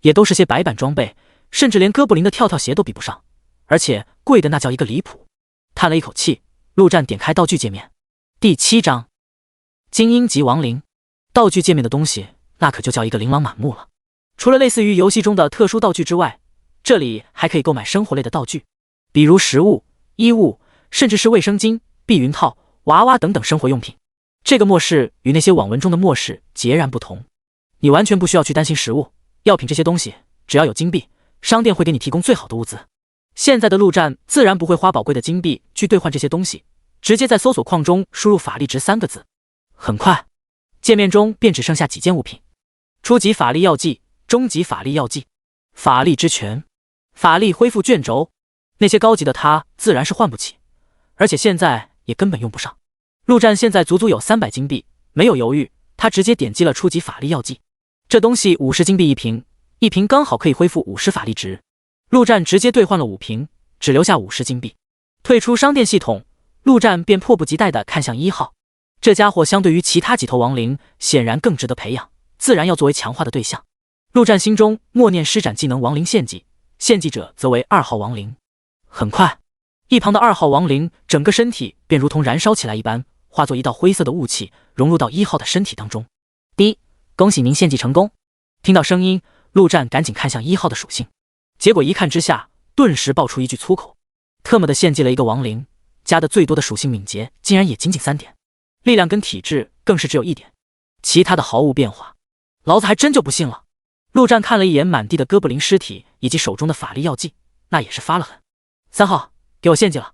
也都是些白板装备，甚至连哥布林的跳跳鞋都比不上，而且贵的那叫一个离谱。叹了一口气，陆战点开道具界面。第7章精英级亡灵。道具界面的东西那可就叫一个琳琅满目了，除了类似于游戏中的特殊道具之外，这里还可以购买生活类的道具，比如食物、衣物，甚至是卫生巾、避孕套、娃娃等等生活用品。这个末世与那些网文中的末世截然不同，你完全不需要去担心食物、药品这些东西，只要有金币，商店会给你提供最好的物资。现在的陆战自然不会花宝贵的金币去兑换这些东西，直接在搜索框中输入法力值3个字。很快，界面中便只剩下几件物品：初级法力药剂、中级法力药剂、法力之泉、法力恢复卷轴。那些高级的他自然是换不起，而且现在也根本用不上。陆战现在足足有300金币，没有犹豫，他直接点击了初级法力药剂。这东西50金币一瓶，一瓶刚好可以恢复50法力值。陆战直接兑换了5瓶，只留下50金币。退出商店系统，陆战便迫不及待地看向1号。这家伙相对于其他几头亡灵，显然更值得培养，自然要作为强化的对象。陆战心中默念施展技能亡灵献祭，献祭者则为2号亡灵。很快，一旁的2号亡灵整个身体便如同燃烧起来一般，化作一道灰色的雾气，融入到1号的身体当中。恭喜您献祭成功。听到声音，陆战赶紧看向1号的属性，结果一看之下，顿时爆出一句粗口：特么的献祭了一个亡灵，加的最多的属性敏捷竟然也仅仅3点，力量跟体质更是只有1点。其他的毫无变化。老子还真就不信了。陆战看了一眼满地的哥布林尸体以及手中的法力药剂，那也是发了狠。3号，给我献祭了。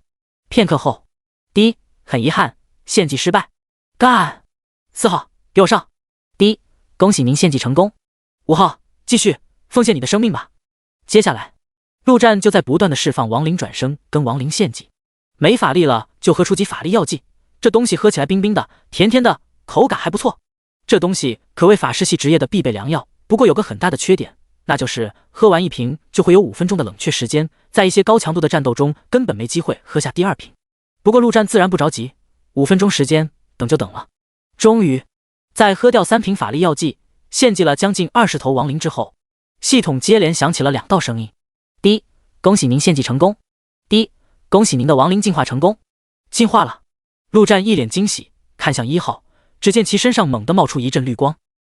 片刻后，第一，很遗憾，献祭失败。干！4号，给我上。第一，恭喜您献祭成功。5号，继续，奉献你的生命吧。接下来，陆战就在不断的释放亡灵转生跟亡灵献祭。没法力了就喝出级法力药剂，这东西喝起来冰冰的，甜甜的，口感还不错。这东西可谓法师系职业的必备良药，不过有个很大的缺点，那就是喝完一瓶就会有5分钟的冷却时间，在一些高强度的战斗中根本没机会喝下第2瓶。不过陆战自然不着急，5分钟时间等就等了。终于，在喝掉3瓶法力药剂，献祭了将近20头亡灵之后，系统接连响起了2道声音：第一，恭喜您献祭成功；第一，恭喜您的亡灵进化成功。进化了！陆战一脸惊喜，看向1号，只见其身上猛地冒出一阵绿光。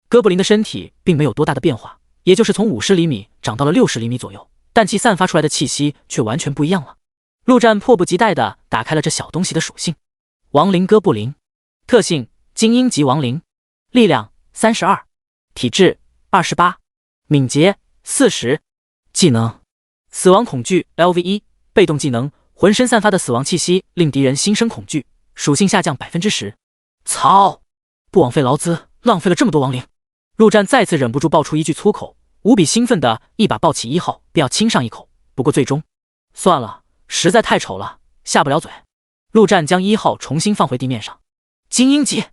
哥布林的身体并没有多大的变化，也就是从50厘米长到了60厘米左右，但其散发出来的气息却完全不一样了。陆战迫不及待地打开了这小东西的属性：亡灵哥布林，特性精英级亡灵，力量32，体质28，敏捷40，技能死亡恐惧 LV1， 被动技能浑身散发的死亡气息令敌人心生恐惧，属性下降 10%。操！不枉费劳资，浪费了这么多亡灵。陆战再次忍不住爆出一句粗口，无比兴奋的一把抱起1号，便要亲上一口。不过最终算了，实在太丑了，下不了嘴。陆战将1号重新放回地面上。精英级，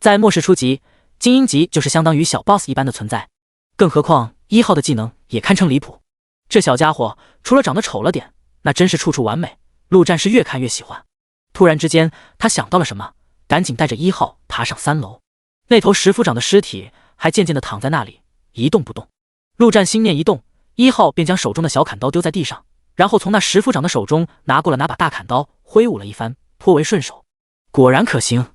在末世初级，精英级就是相当于小 boss 一般的存在，更何况1号的技能也堪称离谱。这小家伙除了长得丑了点，那真是处处完美。陆战是越看越喜欢。突然之间，他想到了什么，赶紧带着1号爬上3楼。那头石夫长的尸体还渐渐地躺在那里，一动不动。陆战心念一动，1号便将手中的小砍刀丢在地上，然后从那石夫长的手中拿过了那把大砍刀，挥舞了一番，颇为顺手。果然可行。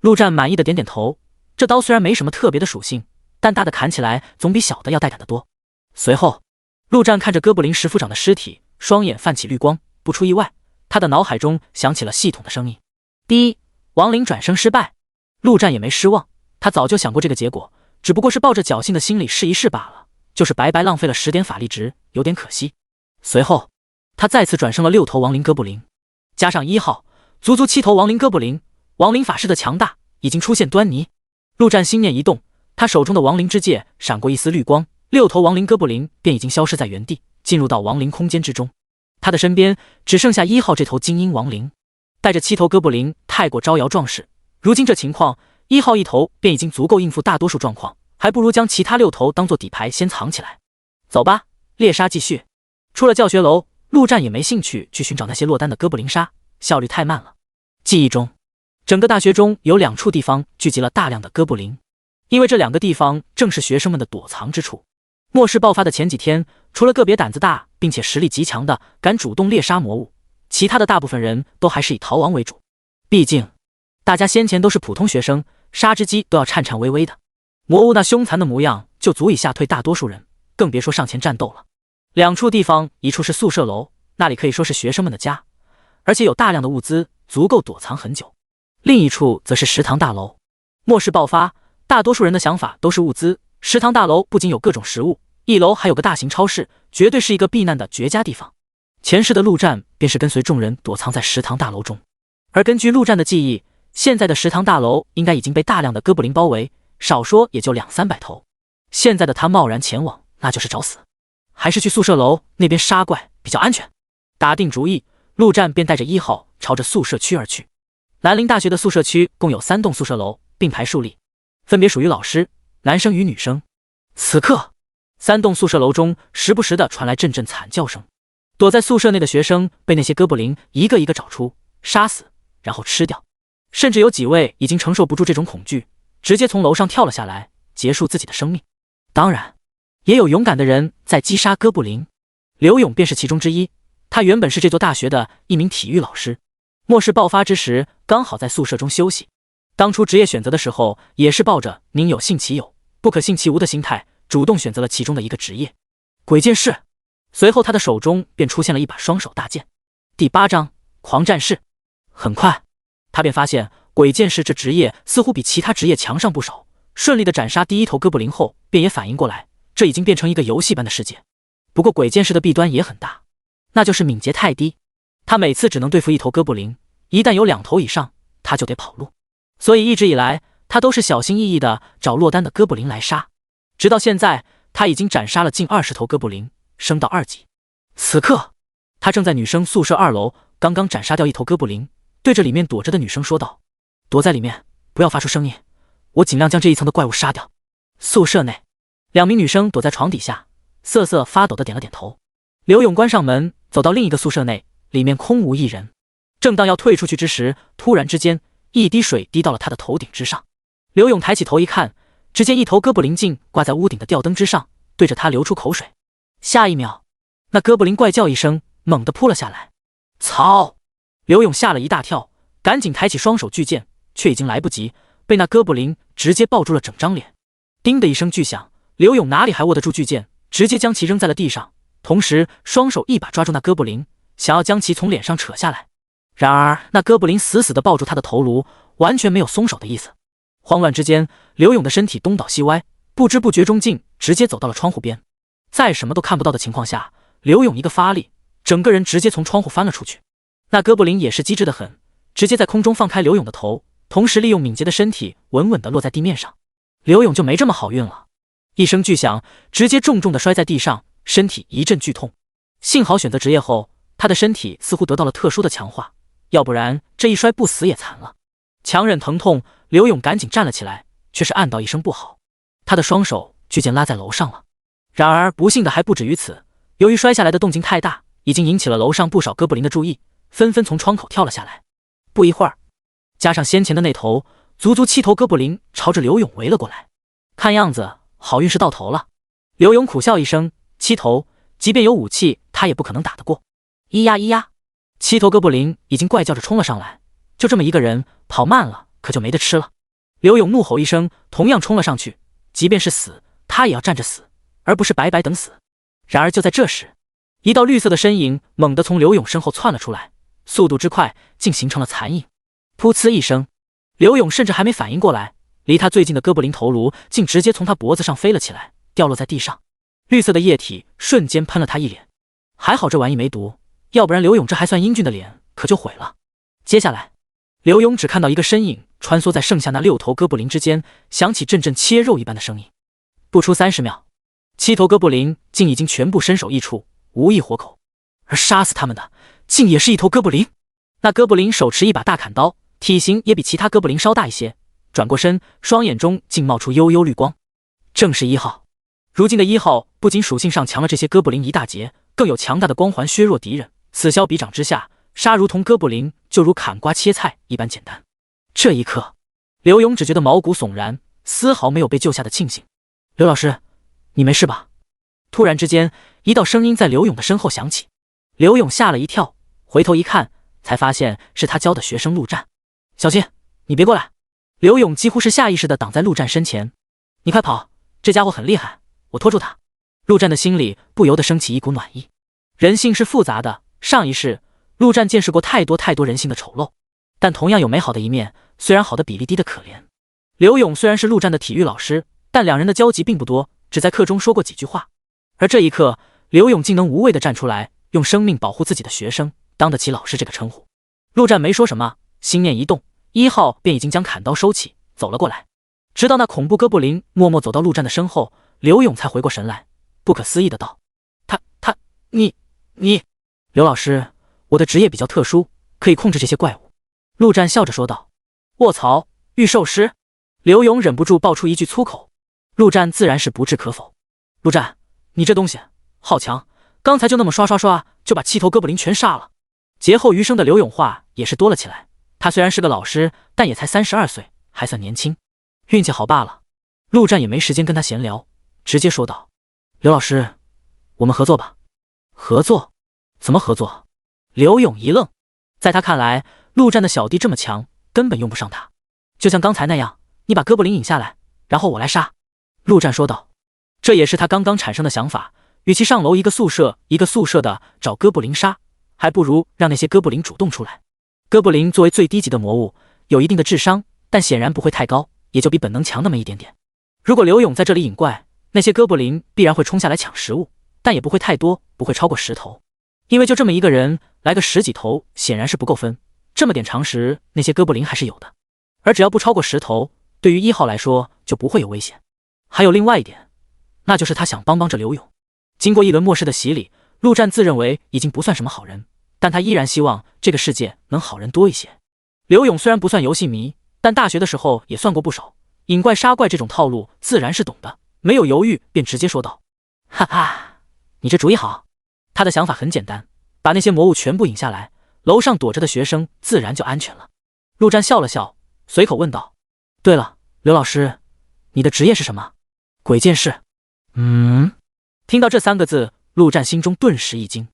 陆战满意的点点头，这刀虽然没什么特别的属性，但大的砍起来总比小的要带感得多。随后，陆战看着哥布林石夫长的尸体，双眼泛起绿光，不出意外，他的脑海中响起了系统的声音：第一，亡灵转生失败。陆战也没失望，他早就想过这个结果，只不过是抱着侥幸的心理试一试罢了，就是白白浪费了10点法力值，有点可惜。随后，他再次转生了6头亡灵哥布林，加上1号，足足7头亡灵哥布林。亡灵法师的强大已经出现端倪。陆战心念一动，他手中的亡灵之戒闪过一丝绿光，6头亡灵哥布林便已经消失在原地，进入到亡灵空间之中。他的身边只剩下1号这头精英亡灵，带着7头哥布林太过招摇撞势。如今这情况，1号一头便已经足够应付大多数状况，还不如将其他6头当做底牌先藏起来。走吧，猎杀继续。出了教学楼，陆战也没兴趣去寻找那些落单的哥布林杀，效率太慢了。记忆中，整个大学中有2处地方聚集了大量的哥布林，因为这2个地方正是学生们的躲藏之处。末世爆发的前几天，除了个别胆子大并且实力极强的敢主动猎杀魔物，其他的大部分人都还是以逃亡为主。毕竟大家先前都是普通学生，杀只鸡都要颤颤巍巍的，魔物那凶残的模样就足以吓退大多数人，更别说上前战斗了。2处地方，一处是宿舍楼，那里可以说是学生们的家，而且有大量的物资，足够躲藏很久。另一处则是食堂大楼。末世爆发，大多数人的想法都是物资，食堂大楼不仅有各种食物，1楼还有个大型超市，绝对是一个避难的绝佳地方。前世的陆战便是跟随众人躲藏在食堂大楼中，而根据陆战的记忆，现在的食堂大楼应该已经被大量的哥布林包围，少说也就200-300头。现在的他贸然前往，那就是找死。还是去宿舍楼那边杀怪比较安全。打定主意，陆战便带着1号朝着宿舍区而去。兰陵大学的宿舍区共有3栋宿舍楼，并排竖立，分别属于老师、男生与女生。此刻，3栋宿舍楼中时不时的传来阵阵惨叫声。躲在宿舍内的学生被那些哥布林一个一个找出，杀死，然后吃掉。甚至有几位已经承受不住这种恐惧，直接从楼上跳了下来，结束自己的生命。当然，也有勇敢的人在击杀哥布林。刘勇便是其中之一。他原本是这座大学的一名体育老师，末世爆发之时刚好在宿舍中休息。当初职业选择的时候，也是抱着宁有信其有，不可信其无的心态，主动选择了其中的一个职业——鬼剑士。随后他的手中便出现了一把双手大剑。第8章狂战士。很快，他便发现鬼剑士这职业似乎比其他职业强上不少，顺利的斩杀第一头哥布林后，便也反应过来，这已经变成一个游戏般的世界。不过鬼剑士的弊端也很大，那就是敏捷太低，他每次只能对付一头哥布林，一旦有2头以上，他就得跑路。所以一直以来，他都是小心翼翼的找落单的哥布林来杀。直到现在，他已经斩杀了近20头哥布林，升到2级。此刻，他正在女生宿舍2楼，刚刚斩杀掉一头哥布林，对着里面躲着的女生说道：“躲在里面，不要发出声音，我尽量将这一层的怪物杀掉。”宿舍内，2名女生躲在床底下，瑟瑟发抖的点了点头。刘勇关上门，走到另一个宿舍内，里面空无一人。正当要退出去之时，突然之间，一滴水滴到了他的头顶之上。刘勇抬起头一看，只见一头哥布林镜挂在屋顶的吊灯之上，对着他流出口水。下一秒，那哥布林怪叫一声，猛地扑了下来。操！刘勇吓了一大跳，赶紧抬起双手巨剑，却已经来不及，被那哥布林直接抱住了整张脸。叮的一声巨响，刘勇哪里还握得住巨剑，直接将其扔在了地上，同时双手一把抓住那哥布林，想要将其从脸上扯下来。然而那哥布林死死地抱住他的头颅，完全没有松手的意思。慌乱之间，刘勇的身体东倒西歪，不知不觉中竟直接走到了窗户边。在什么都看不到的情况下，刘勇一个发力，整个人直接从窗户翻了出去。那哥布林也是机智得很，直接在空中放开刘勇的头，同时利用敏捷的身体稳稳地落在地面上。刘勇就没这么好运了，一声巨响，直接重重地摔在地上，身体一阵剧痛。幸好选择职业后，他的身体似乎得到了特殊的强化，要不然这一摔不死也惨了。强忍疼痛，刘勇赶紧站了起来，却是暗道一声不好，他的双手巨剑拉在楼上了。然而不幸的还不止于此，由于摔下来的动静太大，已经引起了楼上不少哥布林的注意，纷纷从窗口跳了下来。不一会儿，加上先前的那头，足足7头哥布林朝着刘勇围了过来。看样子好运是到头了。刘勇苦笑一声，7头，即便有武器，他也不可能打得过。咿呀咿呀，7头哥布林已经怪叫着冲了上来，就这么一个人，跑慢了可就没得吃了。刘勇怒吼一声，同样冲了上去，即便是死，他也要站着死，而不是白白等死。然而就在这时，一道绿色的身影猛地从刘勇身后窜了出来，速度之快，竟形成了残影。噗呲一声，刘勇甚至还没反应过来，离他最近的哥布林头颅竟直接从他脖子上飞了起来，掉落在地上。绿色的液体瞬间喷了他一脸，还好这玩意没毒，要不然刘勇这还算英俊的脸可就毁了。接下来，刘勇只看到一个身影穿梭在剩下那6头哥布林之间，响起阵阵切肉一般的声音。不出30秒，7头哥布林竟已经全部身首异处，无一活口。而杀死他们的，竟也是一头哥布林。那哥布林手持一把大砍刀，体型也比其他哥布林稍大一些，转过身，双眼中竟冒出幽幽绿光。正是1号。如今的1号不仅属性上强了这些哥布林一大截，更有强大的光环削弱敌人，此消彼长之下，杀如同哥布林就如砍瓜切菜一般简单。这一刻，刘勇只觉得毛骨悚然，丝毫没有被救下的庆幸。刘老师，你没事吧？突然之间，一道声音在刘勇的身后响起。刘勇吓了一跳，回头一看，才发现是他教的学生陆战。小心，你别过来！刘勇几乎是下意识地挡在陆战身前。你快跑，这家伙很厉害，我拖住他。陆战的心里不由得升起一股暖意。人性是复杂的，上一世陆战见识过太多人性的丑陋，但同样有美好的一面，虽然好的比例低得可怜。刘勇虽然是陆战的体育老师，但两人的交集并不多，只在课中说过几句话。而这一刻，刘勇竟能无畏地站出来，用生命保护自己的学生，当得起老师这个称呼。陆战没说什么，心念一动，1号便已经将砍刀收起，走了过来。直到那恐怖哥布林默默走到陆战的身后，刘勇才回过神来，不可思议的道：你刘老师，我的职业比较特殊，可以控制这些怪物。陆战笑着说道。卧槽，御兽师！刘勇忍不住爆出一句粗口。陆战自然是不置可否。陆战，你这东西好强，刚才就那么刷就把7头哥布林全杀了。劫后余生的刘勇话也是多了起来，他虽然是个老师，但也才32岁，还算年轻，运气好罢了。陆战也没时间跟他闲聊，直接说道：刘老师，我们合作吧。合作？怎么合作？刘勇一愣，在他看来，陆战的小弟这么强，根本用不上他。就像刚才那样，你把哥布林引下来，然后我来杀。陆战说道。这也是他刚刚产生的想法，与其上楼一个宿舍的找哥布林杀，还不如让那些哥布林主动出来。哥布林作为最低级的魔物，有一定的智商，但显然不会太高，也就比本能强那么一点点。如果刘勇在这里引怪，那些哥布林必然会冲下来抢食物，但也不会太多，不会超过10头。因为就这么一个人，来个10几头显然是不够分，这么点常识，那些哥布林还是有的。而只要不超过10头，对于1号来说就不会有危险。还有另外一点，那就是他想帮这刘勇。经过一轮末世的洗礼，陆战自认为已经不算什么好人，但他依然希望这个世界能好人多一些。刘勇虽然不算游戏迷，但大学的时候也算过不少，引怪杀怪这种套路自然是懂的，没有犹豫便直接说道：哈哈，你这主意好。他的想法很简单，把那些魔物全部引下来，楼上躲着的学生自然就安全了。陆战笑了笑，随口问道：对了，刘老师，你的职业是什么？鬼剑士。听到这3个字，陆战心中顿时一惊。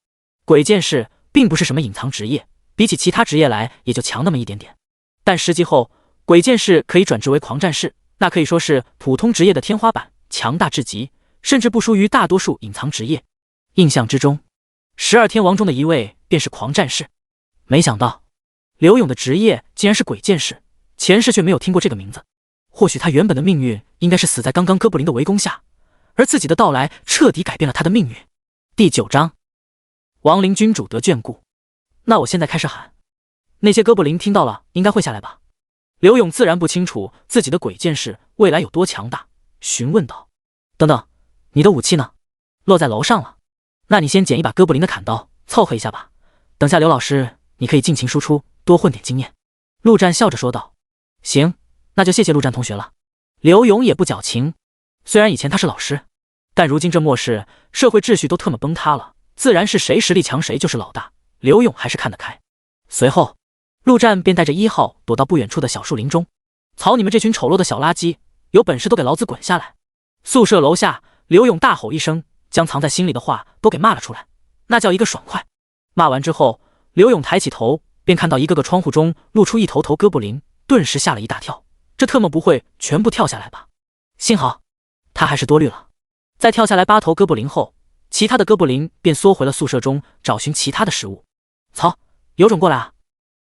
鬼剑士并不是什么隐藏职业，比起其他职业来也就强那么一点点。但实际后，鬼剑士可以转职为狂战士，那可以说是普通职业的天花板，强大至极，甚至不输于大多数隐藏职业。印象之中，12天王中的一位便是狂战士。没想到刘勇的职业竟然是鬼剑士，前世却没有听过这个名字。或许他原本的命运应该是死在刚刚哥布林的围攻下，而自己的到来彻底改变了他的命运。第9章，亡灵君主得眷顾。那我现在开始喊，那些哥布林听到了应该会下来吧？刘勇自然不清楚自己的鬼剑士未来有多强大，询问道：等等，你的武器呢？落在楼上了。那你先捡一把哥布林的砍刀，凑合一下吧。等下刘老师，你可以尽情输出，多混点经验。陆战笑着说道：行，那就谢谢陆战同学了。刘勇也不矫情，虽然以前他是老师，但如今这末世社会秩序都特么崩塌了，自然是谁实力强谁就是老大。刘勇还是看得开。随后陆战便带着1号躲到不远处的小树林中。草你们这群丑陋的小垃圾，有本事都给老子滚下来！宿舍楼下，刘勇大吼一声，将藏在心里的话都给骂了出来，那叫一个爽快。骂完之后，刘勇抬起头，便看到一个个窗户中露出一头头哥布林，顿时吓了一大跳。这特么不会全部跳下来吧？幸好他还是多虑了。在跳下来8头哥布林后，其他的哥布林便缩回了宿舍中，找寻其他的食物。操，有种过来啊！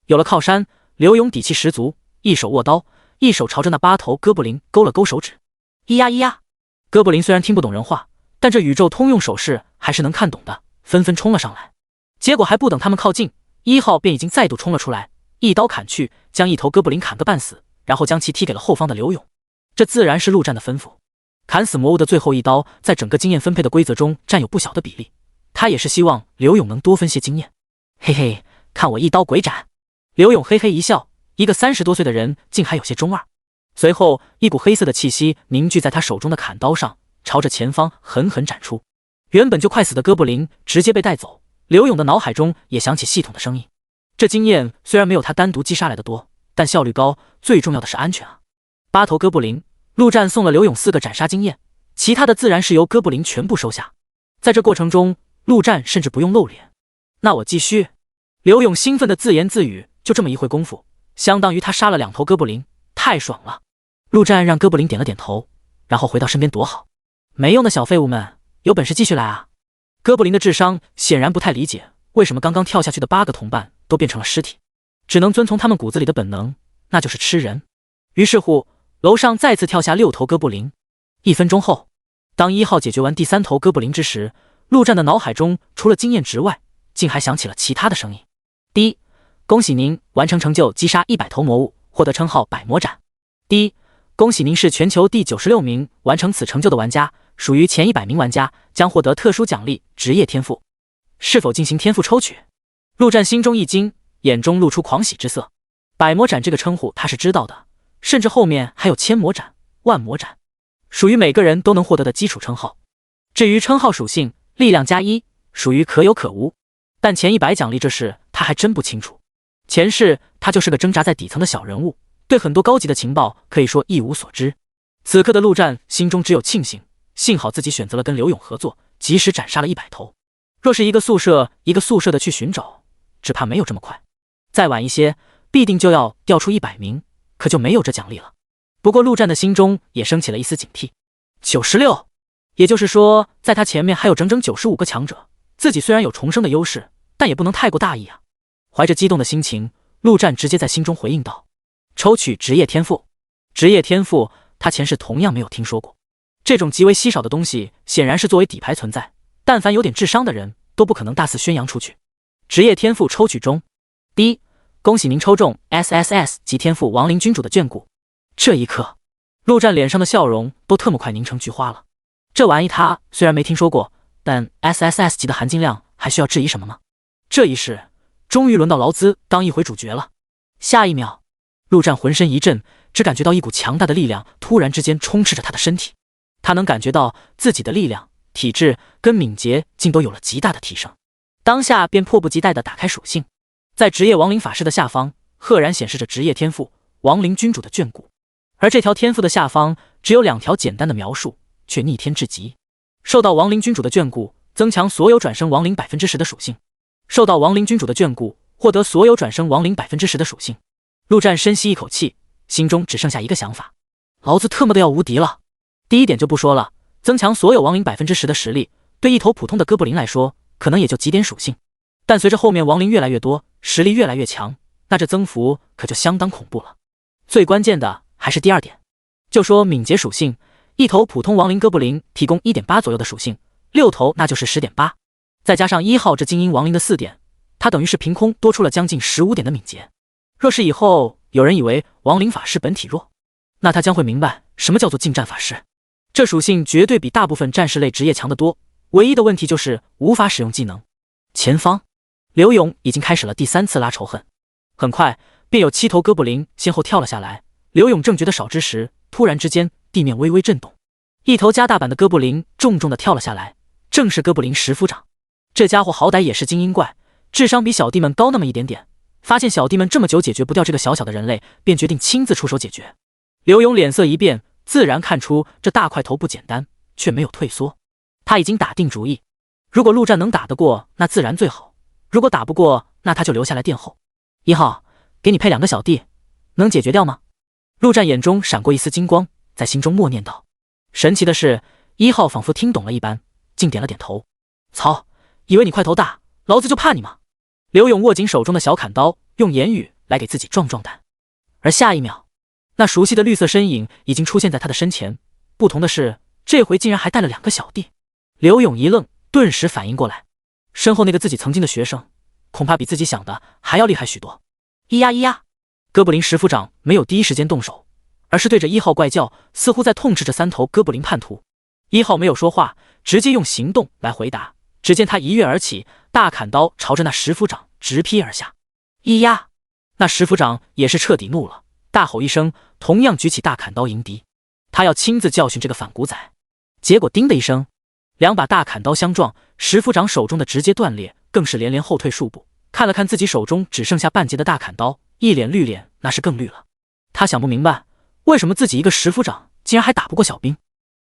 有了靠山，刘勇底气十足，一手握刀，一手朝着那8头哥布林勾了勾手指。咿呀咿呀！哥布林虽然听不懂人话，但这宇宙通用手势还是能看懂的，纷纷冲了上来。结果还不等他们靠近，1号便已经再度冲了出来，一刀砍去，将一头哥布林砍个半死，然后将其踢给了后方的刘勇。这自然是陆战的吩咐。砍死魔物的最后一刀，在整个经验分配的规则中占有不小的比例，他也是希望刘勇能多分些经验。嘿嘿，看我一刀鬼斩！刘勇嘿嘿一笑，一个30多岁的人竟还有些中二。随后一股黑色的气息凝聚在他手中的砍刀上，朝着前方狠狠斩出。原本就快死的哥布林直接被带走，刘勇的脑海中也响起系统的声音。这经验虽然没有他单独击杀来的多，但效率高，最重要的是安全啊。8头哥布林，陆战送了刘勇4个斩杀经验，其他的自然是由哥布林全部收下。在这过程中，陆战甚至不用露脸。那我继续。刘勇兴奋的自言自语，就这么一会功夫，相当于他杀了2头哥布林，太爽了。陆战让哥布林点了点头，然后回到身边躲好。没用的小废物们，有本事继续来啊！哥布林的智商显然不太理解为什么刚刚跳下去的8个同伴都变成了尸体，只能遵从他们骨子里的本能，那就是吃人。于是乎，楼上再次跳下6头哥布林。1分钟后，当1号解决完第3头哥布林之时，陆战的脑海中除了经验值外，竟还响起了其他的声音。第一，恭喜您完成成就击杀100头魔物，获得称号百魔斩。第一，恭喜您是全球第96名完成此成就的玩家，属于前100名玩家，将获得特殊奖励职业天赋。是否进行天赋抽取？陆战心中一惊，眼中露出狂喜之色。百魔斩这个称呼他是知道的，甚至后面还有千魔斩、万魔斩，属于每个人都能获得的基础称号。至于称号属性，力量+1，属于可有可无。但前100奖励这事他还真不清楚。前世他就是个挣扎在底层的小人物，对很多高级的情报可以说一无所知。此刻的陆战心中只有庆幸，幸好自己选择了跟刘勇合作，及时斩杀了100头。若是一个宿舍一个宿舍的去寻找，只怕没有这么快。再晚一些，必定就要调出100名，可就没有这奖励了。不过陆战的心中也升起了一丝警惕。96，也就是说，在他前面还有整整95个强者。自己虽然有重生的优势，但也不能太过大意啊。怀着激动的心情，陆战直接在心中回应道：抽取职业天赋。职业天赋他前世同样没有听说过。这种极为稀少的东西显然是作为底牌存在，但凡有点智商的人都不可能大肆宣扬出去。职业天赋抽取中，第一，恭喜您抽中 SSS 级天赋亡灵君主的眷顾。这一刻，陆战脸上的笑容都特么快凝成菊花了。这玩意他虽然没听说过，但 SSS 级的含金量还需要质疑什么吗？这一世，终于轮到劳兹当一回主角了。下一秒，陆战浑身一震，只感觉到一股强大的力量突然之间充斥着他的身体。他能感觉到自己的力量、体质跟敏捷竟都有了极大的提升。当下便迫不及待地打开属性，在职业亡灵法师的下方赫然显示着职业天赋亡灵君主的眷顾，而这条天赋的下方只有2条简单的描述，却逆天至极。受到亡灵君主的眷顾，增强所有转生亡灵 10% 的属性。受到亡灵君主的眷顾，获得所有转生亡灵 10% 的属性。陆战深吸一口气，心中只剩下一个想法：老子特么的要无敌了！第一点就不说了，增强所有亡灵 10% 的实力，对一头普通的哥布林来说，可能也就几点属性，但随着后面亡灵越来越多，实力越来越强，那这增幅可就相当恐怖了。最关键的还是第二点，就说敏捷属性，一头普通亡灵哥布林提供 1.8 左右的属性，6头那就是 10.8， 再加上1号这精英亡灵的4点，它等于是凭空多出了将近15点的敏捷。若是以后有人以为亡灵法师本体弱，那他将会明白什么叫做近战法师。这属性绝对比大部分战士类职业强得多，唯一的问题就是无法使用技能。前方，刘勇已经开始了第3次拉仇恨，很快便有7头哥布林先后跳了下来。刘勇正觉得少之时，突然之间地面微微震动，一头加大版的哥布林重重的跳了下来，正是哥布林石夫长。这家伙好歹也是精英怪，智商比小弟们高那么一点点，发现小弟们这么久解决不掉这个小小的人类，便决定亲自出手解决。刘勇脸色一变，自然看出这大块头不简单，却没有退缩。他已经打定主意，如果陆战能打得过，那自然最好；如果打不过，那他就留下来殿后。1号，给你配2个小弟，能解决掉吗？陆战眼中闪过一丝金光，在心中默念道。神奇的是，1号仿佛听懂了一般，竟点了点头。操，以为你块头大，老子就怕你吗？刘勇握紧手中的小砍刀，用言语来给自己壮壮胆。而下一秒，那熟悉的绿色身影已经出现在他的身前，不同的是，这回竟然还带了2个小弟。刘勇一愣，顿时反应过来，身后那个自己曾经的学生，恐怕比自己想的还要厉害许多。咿呀咿呀，哥布林石夫长没有第一时间动手，而是对着1号怪叫，似乎在痛斥着3头哥布林叛徒。1号没有说话，直接用行动来回答。只见他一跃而起，大砍刀朝着那石夫长直劈而下。咿呀，那石夫长也是彻底怒了，大吼一声，同样举起大砍刀迎敌。他要亲自教训这个反骨仔。结果叮的一声，2把大砍刀相撞，石夫长手中的直接断裂，更是连连后退数步，看了看自己手中只剩下半截的大砍刀，一脸绿脸，那是更绿了。他想不明白，为什么自己一个石夫长竟然还打不过小兵。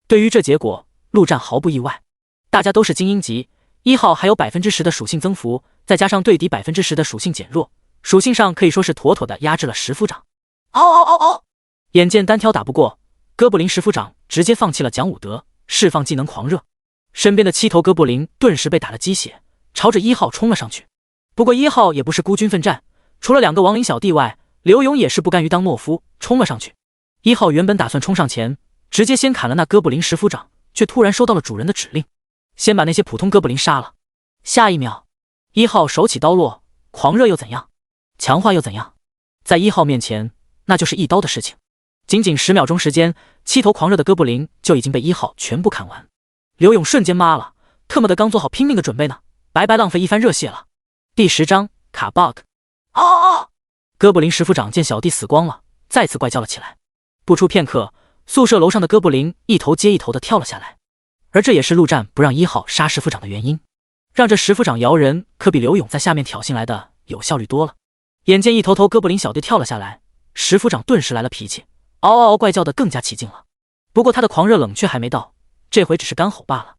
对于这结果，陆战毫不意外，大家都是精英级，1号还有 10% 的属性增幅，再加上对敌 10% 的属性减弱，属性上可以说是妥妥的压制了石夫长。嗷嗷嗷嗷！眼见单挑打不过，哥布林石夫长直接放弃了讲武德，释放技能狂热。身边的7头哥布林顿时被打了鸡血，朝着1号冲了上去。不过1号也不是孤军奋战，除了2个亡灵小弟外，刘勇也是不甘于当懦夫，冲了上去。1号原本打算冲上前，直接先砍了那哥布林石夫长，却突然收到了主人的指令，先把那些普通哥布林杀了。下一秒，1号手起刀落，狂热又怎样？强化又怎样？在1号面前，那就是一刀的事情。仅仅10秒钟时间，7头狂热的哥布林就已经被1号全部砍完。刘勇瞬间妈了，特么的刚做好拼命的准备呢，白白浪费一番热血了。第10章卡 bug。嗷嗷嗷！哥布林石夫长见小弟死光了，再次怪叫了起来。不出片刻，宿舍楼上的哥布林一头接一头的跳了下来，而这也是陆战不让1号杀石夫长的原因，让这石夫长摇人可比刘勇在下面挑衅来的有效率多了。眼见一头头哥布林小弟跳了下来，石夫长顿时来了脾气，嗷嗷嗷怪叫的更加起劲了。不过他的狂热冷却还没到，这回只是干吼罢了。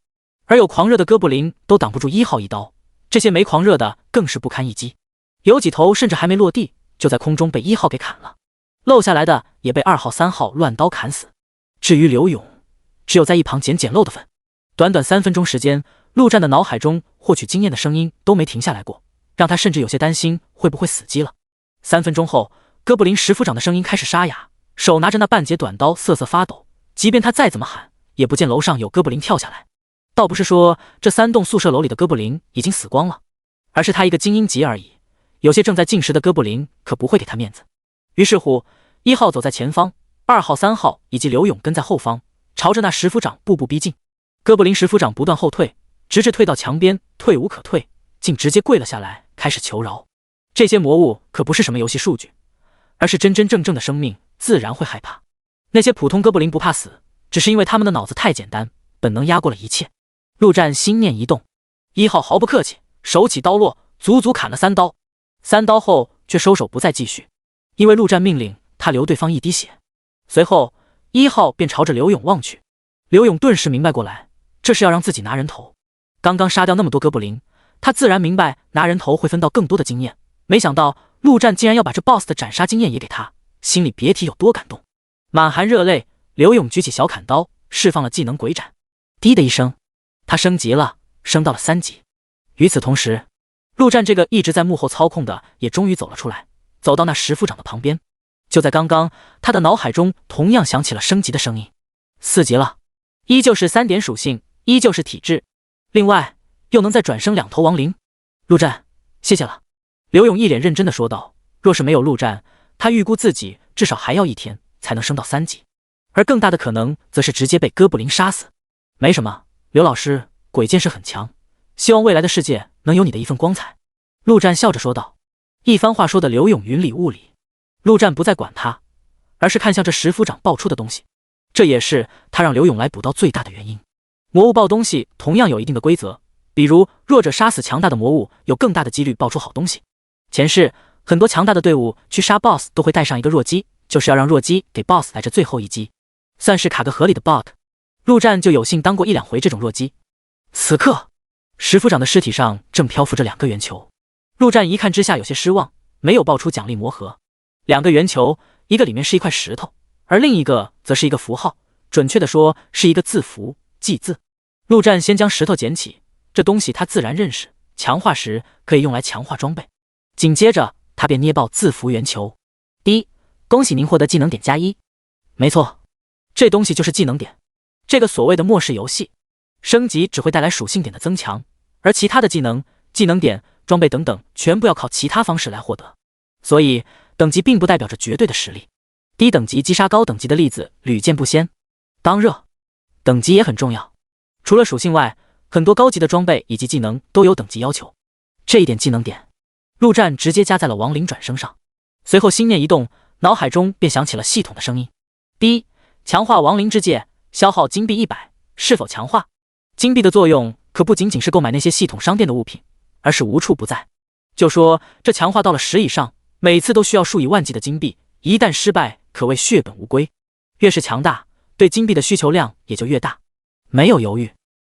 而有狂热的哥布林都挡不住1号一刀，这些没狂热的更是不堪一击，有几头甚至还没落地就在空中被1号给砍了，漏下来的也被2号3号乱刀砍死。至于刘勇，只有在一旁捡捡漏的份。短短3分钟时间，陆战的脑海中获取经验的声音都没停下来过，让他甚至有些担心会不会死机了。3分钟后，哥布林石夫长的声音开始沙哑，手拿着那半截短刀瑟瑟发抖，即便他再怎么喊，也不见楼上有哥布林跳下来。倒不是说这3栋宿舍楼里的哥布林已经死光了，而是他一个精英级而已。有些正在进食的哥布林可不会给他面子。于是乎，1号走在前方，2号、3号以及刘勇跟在后方，朝着那石府长步步逼近。哥布林石府长不断后退，直至退到墙边，退无可退，竟直接跪了下来，开始求饶。这些魔物可不是什么游戏数据，而是真真正正的生命，自然会害怕。那些普通哥布林不怕死，只是因为他们的脑子太简单，本能压过了一切。陆战心念一动，1号毫不客气，手起刀落，足足砍了3刀。3刀后却收手不再继续，因为陆战命令他留对方1滴血。随后1号便朝着刘勇望去，刘勇顿时明白过来，这是要让自己拿人头。刚刚杀掉那么多哥布林，他自然明白拿人头会分到更多的经验，没想到陆战竟然要把这 BOSS 的斩杀经验也给他，心里别提有多感动。满含热泪，刘勇举起小砍刀，释放了技能鬼斩。滴的一声，他升级了，升到了3级。与此同时，陆战这个一直在幕后操控的也终于走了出来，走到那石府长的旁边。就在刚刚，他的脑海中同样响起了升级的声音。4级了，依旧是3点属性，依旧是体质，另外又能再转生2头亡灵。陆战，谢谢了。刘勇一脸认真的说道，若是没有陆战，他预估自己至少还要1天才能升到3级，而更大的可能则是直接被哥布林杀死。没什么，刘老师鬼见识很强，希望未来的世界能有你的一份光彩。陆战笑着说道。一番话说的刘勇云里雾里，陆战不再管他，而是看向这石府长爆出的东西，这也是他让刘勇来补刀最大的原因。魔物爆东西同样有一定的规则，比如弱者杀死强大的魔物，有更大的几率爆出好东西。前世很多强大的队伍去杀 BOSS 都会带上一个弱鸡，就是要让弱鸡给 BOSS 来这最后一击，算是卡个合理的 bug。 陆战就有幸当过1-2回这种弱鸡。此刻石府长的尸体上正漂浮着2个圆球，陆战一看之下有些失望，没有爆出奖励魔盒。2个圆球，一个里面是一块石头，而另一个则是一个符号，准确的说是一个字符祭字。陆战先将石头捡起，这东西他自然认识，强化时可以用来强化装备。紧接着他便捏爆字符圆球。第一，恭喜您获得技能点+1。没错，这东西就是技能点。这个所谓的末世游戏，升级只会带来属性点的增强，而其他的技能、技能点、装备等等全部要靠其他方式来获得，所以等级并不代表着绝对的实力。低等级击杀高等级的例子屡见不鲜。当热，等级也很重要，除了属性外，很多高级的装备以及技能都有等级要求。这一点技能点，陆战直接加在了亡灵转生上。随后心念一动，脑海中便响起了系统的声音。第一，强化亡灵之戒，消耗金币100，是否强化？金币的作用可不仅仅是购买那些系统商店的物品，而是无处不在。就说这强化到了10以上，每次都需要数以万计的金币，一旦失败可谓血本无归。越是强大，对金币的需求量也就越大。没有犹豫，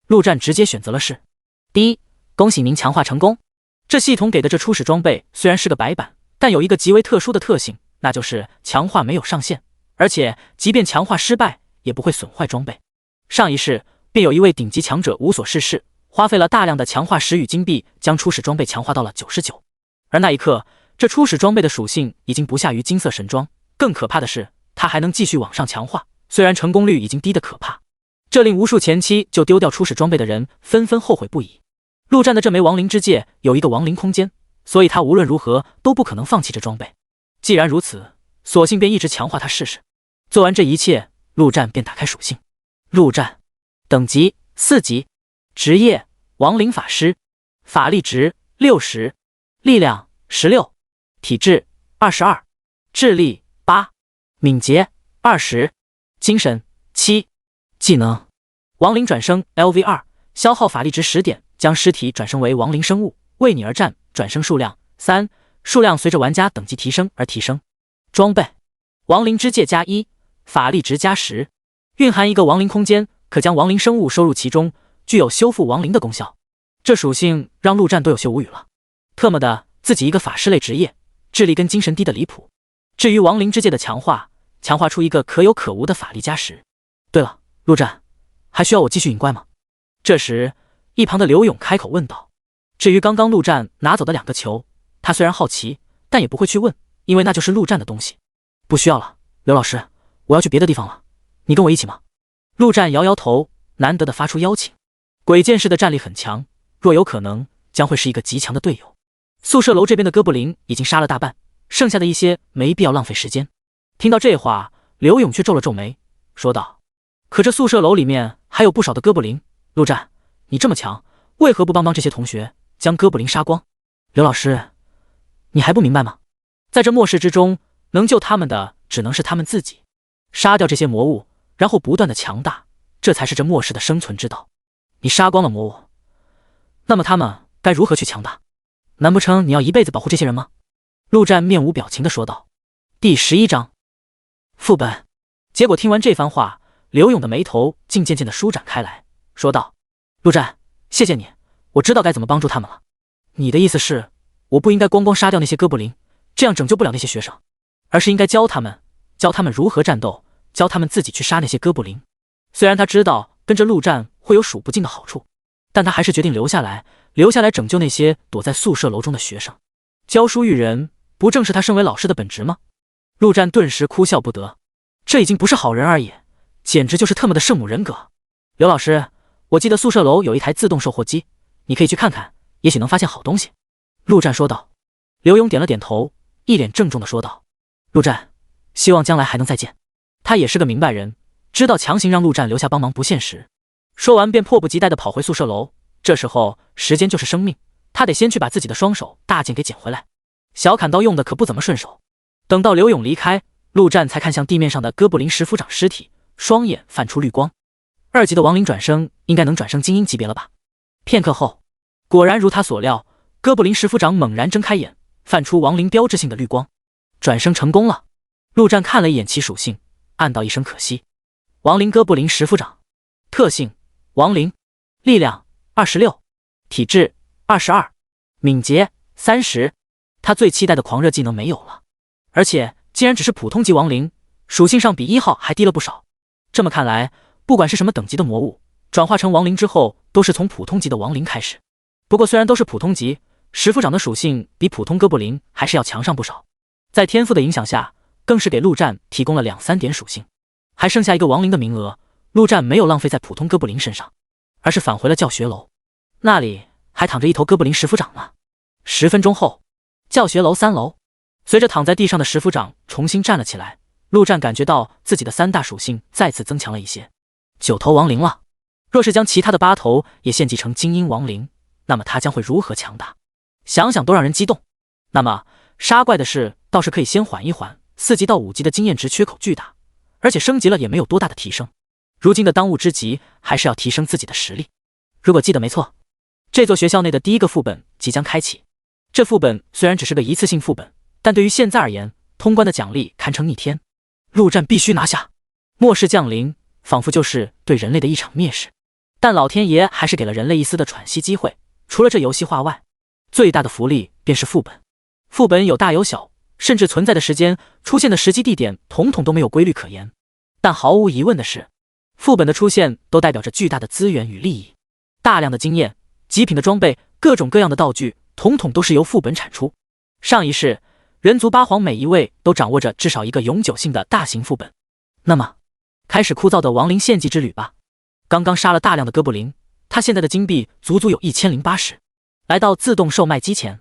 陆战直接选择了是。第一，恭喜您强化成功。这系统给的这初始装备虽然是个白板，但有一个极为特殊的特性，那就是强化没有上限，而且即便强化失败也不会损坏装备。上一世便有一位顶级强者无所事事，花费了大量的强化石与金币，将初始装备强化到了99，而那一刻这初始装备的属性已经不下于金色神装，更可怕的是它还能继续往上强化，虽然成功率已经低得可怕，这令无数前期就丢掉初始装备的人纷纷后悔不已。陆战的这枚亡灵之戒有一个亡灵空间，所以他无论如何都不可能放弃这装备。既然如此，索性便一直强化它试试。做完这一切，陆战便打开属性。陆战等级4级，职业亡灵法师，法力值60，力量16，体质22，智力8，敏捷20，精神7。技能亡灵转生 LV2， 消耗法力值10点，将尸体转生为亡灵生物，为你而战，转生数量3，数量随着玩家等级提升而提升。装备亡灵之戒+1，法力值+10，蕴含一个亡灵空间，可将亡灵生物收入其中，具有修复亡灵的功效。这属性让陆战都有些无语了，特么的，自己一个法师类职业，智力跟精神低的离谱。至于亡灵之戒的强化出一个可有可无的法力+10。对了，陆战，还需要我继续引怪吗？这时一旁的刘勇开口问道。至于刚刚陆战拿走的2个球，他虽然好奇，但也不会去问，因为那就是陆战的东西。不需要了，刘老师，我要去别的地方了，你跟我一起吗？陆战摇摇头，难得的发出邀请。鬼剑士的战力很强，若有可能，将会是一个极强的队友。宿舍楼这边的哥布林已经杀了大半，剩下的一些没必要浪费时间。听到这话，刘勇却皱了皱眉，说道：“可这宿舍楼里面还有不少的哥布林，陆战，你这么强，为何不帮这些同学将哥布林杀光？”刘老师，你还不明白吗？在这末世之中，能救他们的只能是他们自己。杀掉这些魔物，然后不断的强大，这才是这末世的生存之道。你杀光了魔物，那么他们该如何去强大？难不成你要一辈子保护这些人吗？陆战面无表情的说道。第11章副本。结果听完这番话，刘勇的眉头竟渐渐的舒展开来，说道：“陆战，谢谢你，我知道该怎么帮助他们了。你的意思是，我不应该光杀掉那些哥布林，这样拯救不了那些学生，而是应该教他们如何战斗，教他们自己去杀那些哥布林。”虽然他知道跟着陆战会有数不尽的好处，但他还是决定留下来拯救那些躲在宿舍楼中的学生。教书育人，不正是他身为老师的本职吗？陆战顿时哭笑不得，这已经不是好人而已，简直就是特么的圣母人格。刘老师，我记得宿舍楼有一台自动售货机，你可以去看看，也许能发现好东西。陆战说道。刘勇点了点头，一脸郑重地说道：“陆战，希望将来还能再见。”他也是个明白人，知道强行让陆战留下帮忙不现实。说完便迫不及待地跑回宿舍楼。这时候时间就是生命，他得先去把自己的双手大剑给捡回来。小砍刀用的可不怎么顺手。等到刘勇离开，陆战才看向地面上的哥布林石府长尸体，双眼泛出绿光。2级的亡灵转生应该能转生精英级别了吧？片刻后，果然如他所料，哥布林石府长猛然睁开眼，泛出亡灵标志性的绿光，转生成功了。陆战看了一眼其属性，暗道一声可惜。亡灵哥布林石府长，特性：亡灵，力量26，体质22，敏捷30。他最期待的狂热技能没有了，而且竟然只是普通级亡灵，属性上比1号还低了不少。这么看来，不管是什么等级的魔物，转化成亡灵之后，都是从普通级的亡灵开始。不过虽然都是普通级，石府长的属性比普通哥布林还是要强上不少。在天赋的影响下，更是给陆战提供了2-3点属性。还剩下一个亡灵的名额，陆战没有浪费在普通哥布林身上，而是返回了教学楼。那里还躺着一头哥布林石府长呢。10分钟后，教学楼3楼，随着躺在地上的石府长重新站了起来，陆战感觉到自己的3大属性再次增强了一些。9头亡灵了，若是将其他的8头也献祭成精英亡灵，那么他将会如何强大？想想都让人激动。那么杀怪的事倒是可以先缓一缓，4级到5级的经验值缺口巨大，而且升级了也没有多大的提升。如今的当务之急还是要提升自己的实力。如果记得没错，这座学校内的第1个副本即将开启。这副本虽然只是个一次性副本，但对于现在而言，通关的奖励堪称逆天。陆战必须拿下。末世降临，仿佛就是对人类的一场灭世，但老天爷还是给了人类一丝的喘息机会。除了这游戏化外，最大的福利便是副本。副本有大有小，甚至存在的时间、出现的时机地点统统都没有规律可言。但毫无疑问的是，副本的出现都代表着巨大的资源与利益。大量的经验、极品的装备、各种各样的道具，统统都是由副本产出。上一世，人族8皇每一位都掌握着至少一个永久性的大型副本。那么，开始枯燥的亡灵献祭之旅吧。刚刚杀了大量的哥布林，他现在的金币足足有1080。来到自动售卖机前，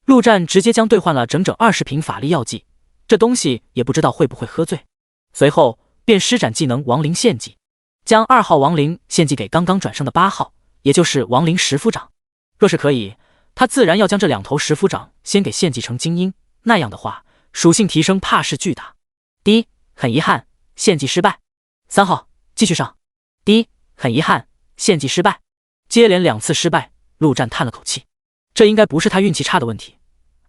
陆战直接将兑换了整整20瓶法力药剂，这东西也不知道会不会喝醉。随后便施展技能亡灵献祭，将2号亡灵献祭给刚刚转生的8号，也就是亡灵石府长。若是可以，他自然要将这2头石府长先给献祭成精英，那样的话，属性提升怕是巨大。第一，很遗憾，献祭失败。3号，继续上。第一，很遗憾，献祭失败。接连2次失败，陆战叹了口气。这应该不是他运气差的问题，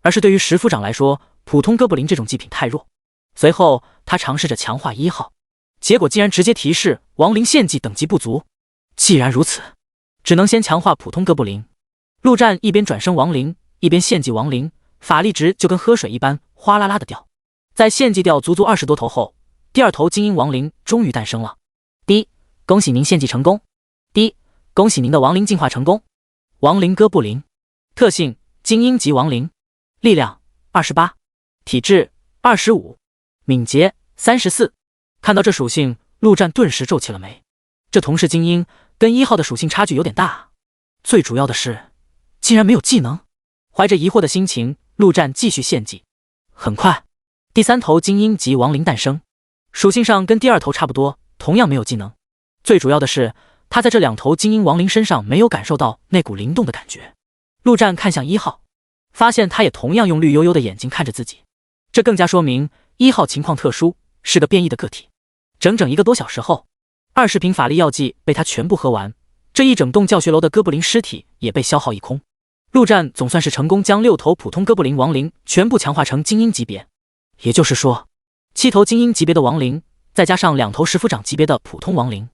而是对于石府长来说，普通哥布林这种祭品太弱。随后他尝试着强化1号，结果竟然直接提示亡灵献祭等级不足。既然如此，只能先强化普通哥布林。陆战一边转生亡灵，一边献祭亡灵，法力值就跟喝水一般哗啦啦的掉。在献祭掉足足20多头后，第2头精英亡灵终于诞生了。第一，恭喜您献祭成功。第一，恭喜您的亡灵进化成功。亡灵哥布林，特性：精英级亡灵，力量28，体质25，敏捷34。看到这属性，陆战顿时皱起了眉。这同是精英，跟1号的属性差距有点大啊。最主要的是，竟然没有技能。怀着疑惑的心情，陆战继续献祭。很快，第3头精英级亡灵诞生，属性上跟第2头差不多，同样没有技能。最主要的是，他在这2头精英亡灵身上没有感受到那股灵动的感觉。陆战看向1号，发现他也同样用绿油油的眼睛看着自己，这更加说明1号情况特殊，是个变异的个体。整整1个多小时后，20瓶法力药剂被他全部喝完，这一整栋教学楼的哥布林尸体也被消耗一空。陆战总算是成功将6头普通哥布林亡灵全部强化成精英级别，也就是说7头精英级别的亡灵，再加上2头石府长级别的普通亡灵，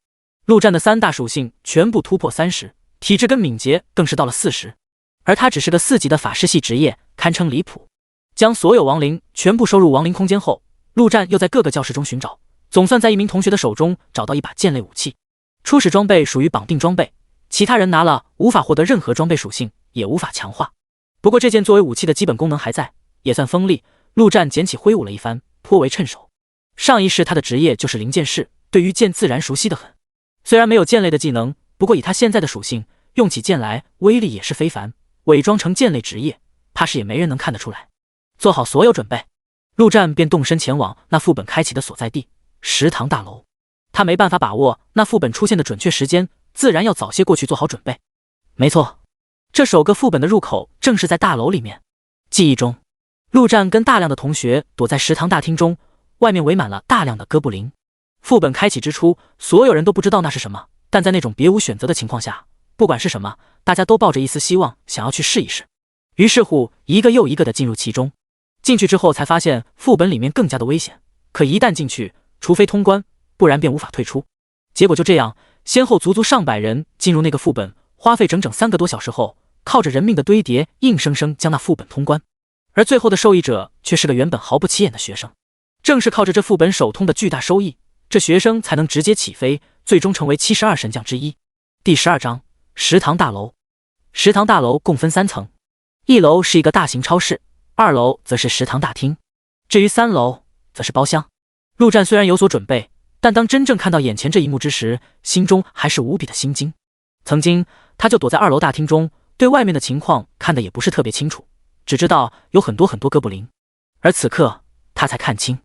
陆战的3大属性全部突破30，体质跟敏捷更是到了40，而他只是个4级的法师系职业，堪称离谱。将所有亡灵全部收入亡灵空间后，陆战又在各个教室中寻找，总算在一名同学的手中找到一把剑类武器。初始装备属于绑定装备，其他人拿了无法获得任何装备属性，也无法强化。不过这件作为武器的基本功能还在，也算锋利。陆战捡起挥舞了一番，颇为趁手。上一世他的职业就是灵剑士，对于剑自然熟悉得很。虽然没有剑类的技能，不过以他现在的属性，用起剑来威力也是非凡。伪装成剑类职业，怕是也没人能看得出来。做好所有准备，陆战便动身前往那副本开启的所在地——食堂大楼。他没办法把握那副本出现的准确时间，自然要早些过去做好准备。没错，这首个副本的入口正是在大楼里面。记忆中，陆战跟大量的同学躲在食堂大厅中，外面围满了大量的哥布林。副本开启之初，所有人都不知道那是什么，但在那种别无选择的情况下，不管是什么，大家都抱着一丝希望，想要去试一试。于是乎，一个又一个的进入其中。进去之后才发现副本里面更加的危险，可一旦进去，除非通关，不然便无法退出。结果就这样，先后足足上百人进入那个副本，花费整整3个多小时后，靠着人命的堆叠，硬生生将那副本通关。而最后的受益者却是个原本毫不起眼的学生。正是靠着这副本首通的巨大收益，这学生才能直接起飞，最终成为72神将之一。第12章食堂大楼。食堂大楼共分3层，1楼是一个大型超市，2楼则是食堂大厅，至于3楼则是包厢。陆战虽然有所准备，但当真正看到眼前这一幕之时，心中还是无比的心惊。曾经他就躲在2楼大厅中，对外面的情况看得也不是特别清楚，只知道有很多哥布林。而此刻他才看清，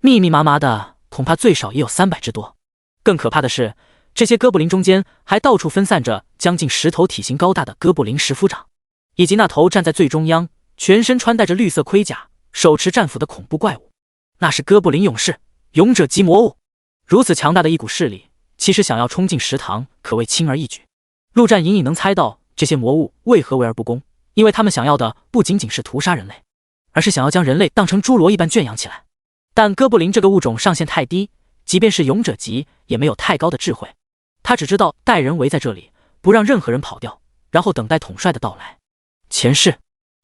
密密麻麻的，恐怕最少也有300只多。更可怕的是，这些哥布林中间还到处分散着将近10头体型高大的哥布林石府长，以及那头站在最中央，全身穿戴着绿色盔甲，手持战斧的恐怖怪物。那是哥布林勇士，勇者级魔物。如此强大的一股势力，其实想要冲进食堂可谓轻而易举。陆战隐隐能猜到这些魔物为何为而不攻，因为他们想要的不仅仅是屠杀人类，而是想要将人类当成侏罗一般圈养起来。但哥布林这个物种上限太低，即便是勇者级也没有太高的智慧，他只知道带人围在这里，不让任何人跑掉，然后等待统帅的到来。前世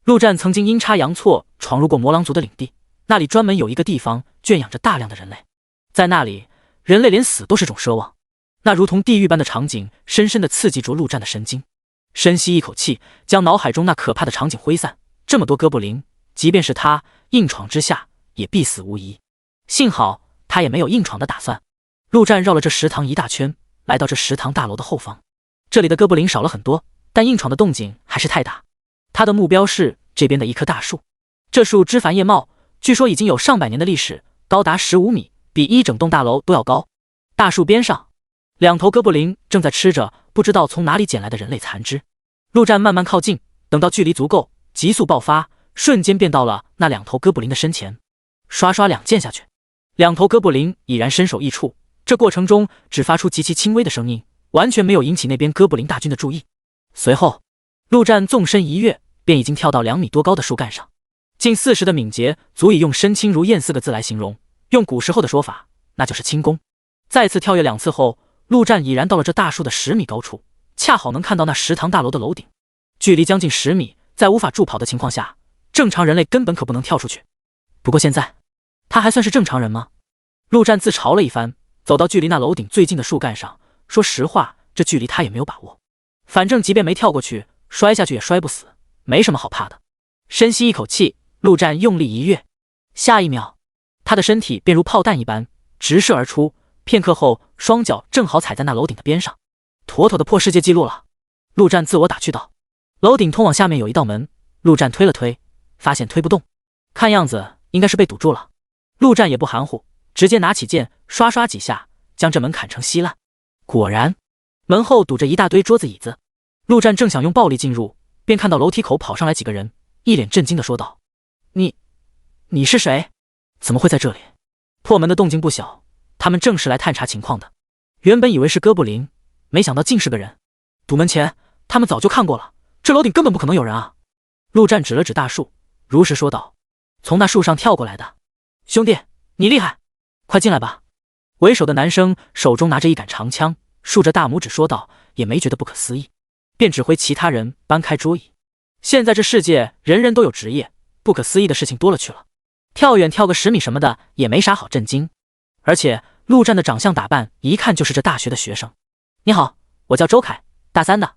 陆战曾经阴差阳错闯入过魔狼族的领地，那里专门有一个地方圈养着大量的人类，在那里人类连死都是种奢望。那如同地狱般的场景深深地刺激着陆战的神经。深吸一口气，将脑海中那可怕的场景挥散。这么多哥布林，即便是他硬闯之下也必死无疑。幸好他也没有硬闯的打算。陆战绕了这食堂一大圈，来到这食堂大楼的后方。这里的哥布林少了很多，但硬闯的动静还是太大。他的目标是这边的一棵大树，这树枝繁叶茂，据说已经有上百年的历史，高达15米，比一整栋大楼都要高。大树边上，2头哥布林正在吃着不知道从哪里捡来的人类残肢。陆战慢慢靠近，等到距离足够，急速爆发，瞬间便到了那2头哥布林的身前。刷刷2剑下去，2头哥布林已然身首异处，这过程中只发出极其轻微的声音，完全没有引起那边哥布林大军的注意。随后陆战纵身一跃，便已经跳到2米多高的树干上。近40的敏捷足以用身轻如燕4个字来形容，用古时候的说法，那就是轻功。再次跳跃2次后，陆战已然到了这大树的10米高处，恰好能看到那食堂大楼的楼顶，距离将近10米，在无法助跑的情况下，正常人类根本可不能跳出去。不过现在他还算是正常人吗？陆战自嘲了一番，走到距离那楼顶最近的树干上，说实话，这距离他也没有把握，反正即便没跳过去，摔下去也摔不死，没什么好怕的。深吸一口气，陆战用力一跃，下一秒他的身体便如炮弹一般直射而出，片刻后，双脚正好踩在那楼顶的边上，妥妥的破世界纪录了。陆战自我打趣道。楼顶通往下面有一道门，陆战推了推，发现推不动，看样子应该是被堵住了。陆战也不含糊，直接拿起剑刷刷几下，将这门砍成稀烂。果然，门后堵着一大堆桌子椅子。陆战正想用暴力进入，便看到楼梯口跑上来几个人，一脸震惊地说道：“你是谁？怎么会在这里？”破门的动静不小，他们正是来探查情况的。原本以为是哥布林，没想到竟是个人。堵门前，他们早就看过了，这楼顶根本不可能有人啊！陆战指了指大树，如实说道：“从那树上跳过来的。兄弟，你厉害，快进来吧。”为首的男生手中拿着一杆长枪，竖着大拇指说道，也没觉得不可思议，便指挥其他人搬开桌椅。现在这世界人人都有职业，不可思议的事情多了去了。跳远跳个10米什么的也没啥好震惊，而且陆战的长相打扮一看就是这大学的学生。你好，我叫周凯，大3的。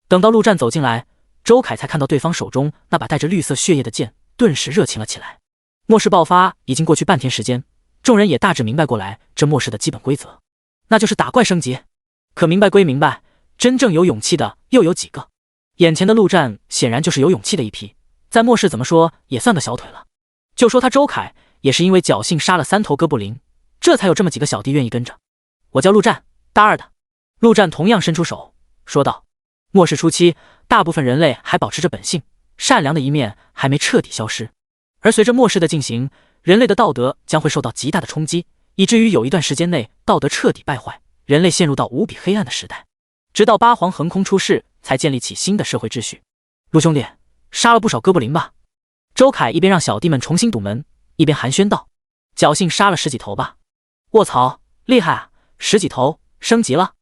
等到陆战走进来，周凯才看到对方手中那把带着绿色血液的剑，顿时热情了起来。末世爆发已经过去半天时间，众人也大致明白过来这末世的基本规则，那就是打怪升级。可明白归明白，真正有勇气的又有几个？眼前的陆战显然就是有勇气的一批，在末世怎么说也算个小腿了。就说他周凯，也是因为侥幸杀了3头哥布林，这才有这么几个小弟愿意跟着。我叫陆战，大2的。陆战同样伸出手说道：“末世初期，大部分人类还保持着本性，善良的一面还没彻底消失。而随着末世的进行，人类的道德将会受到极大的冲击，以至于有一段时间内道德彻底败坏，人类陷入到无比黑暗的时代。直到八皇横空出世，才建立起新的社会秩序。陆兄弟，杀了不少哥布林吧？”周凯一边让小弟们重新堵门，一边寒暄道：“侥幸杀了10几头吧？”“卧槽，厉害啊！10几头，升级了？”“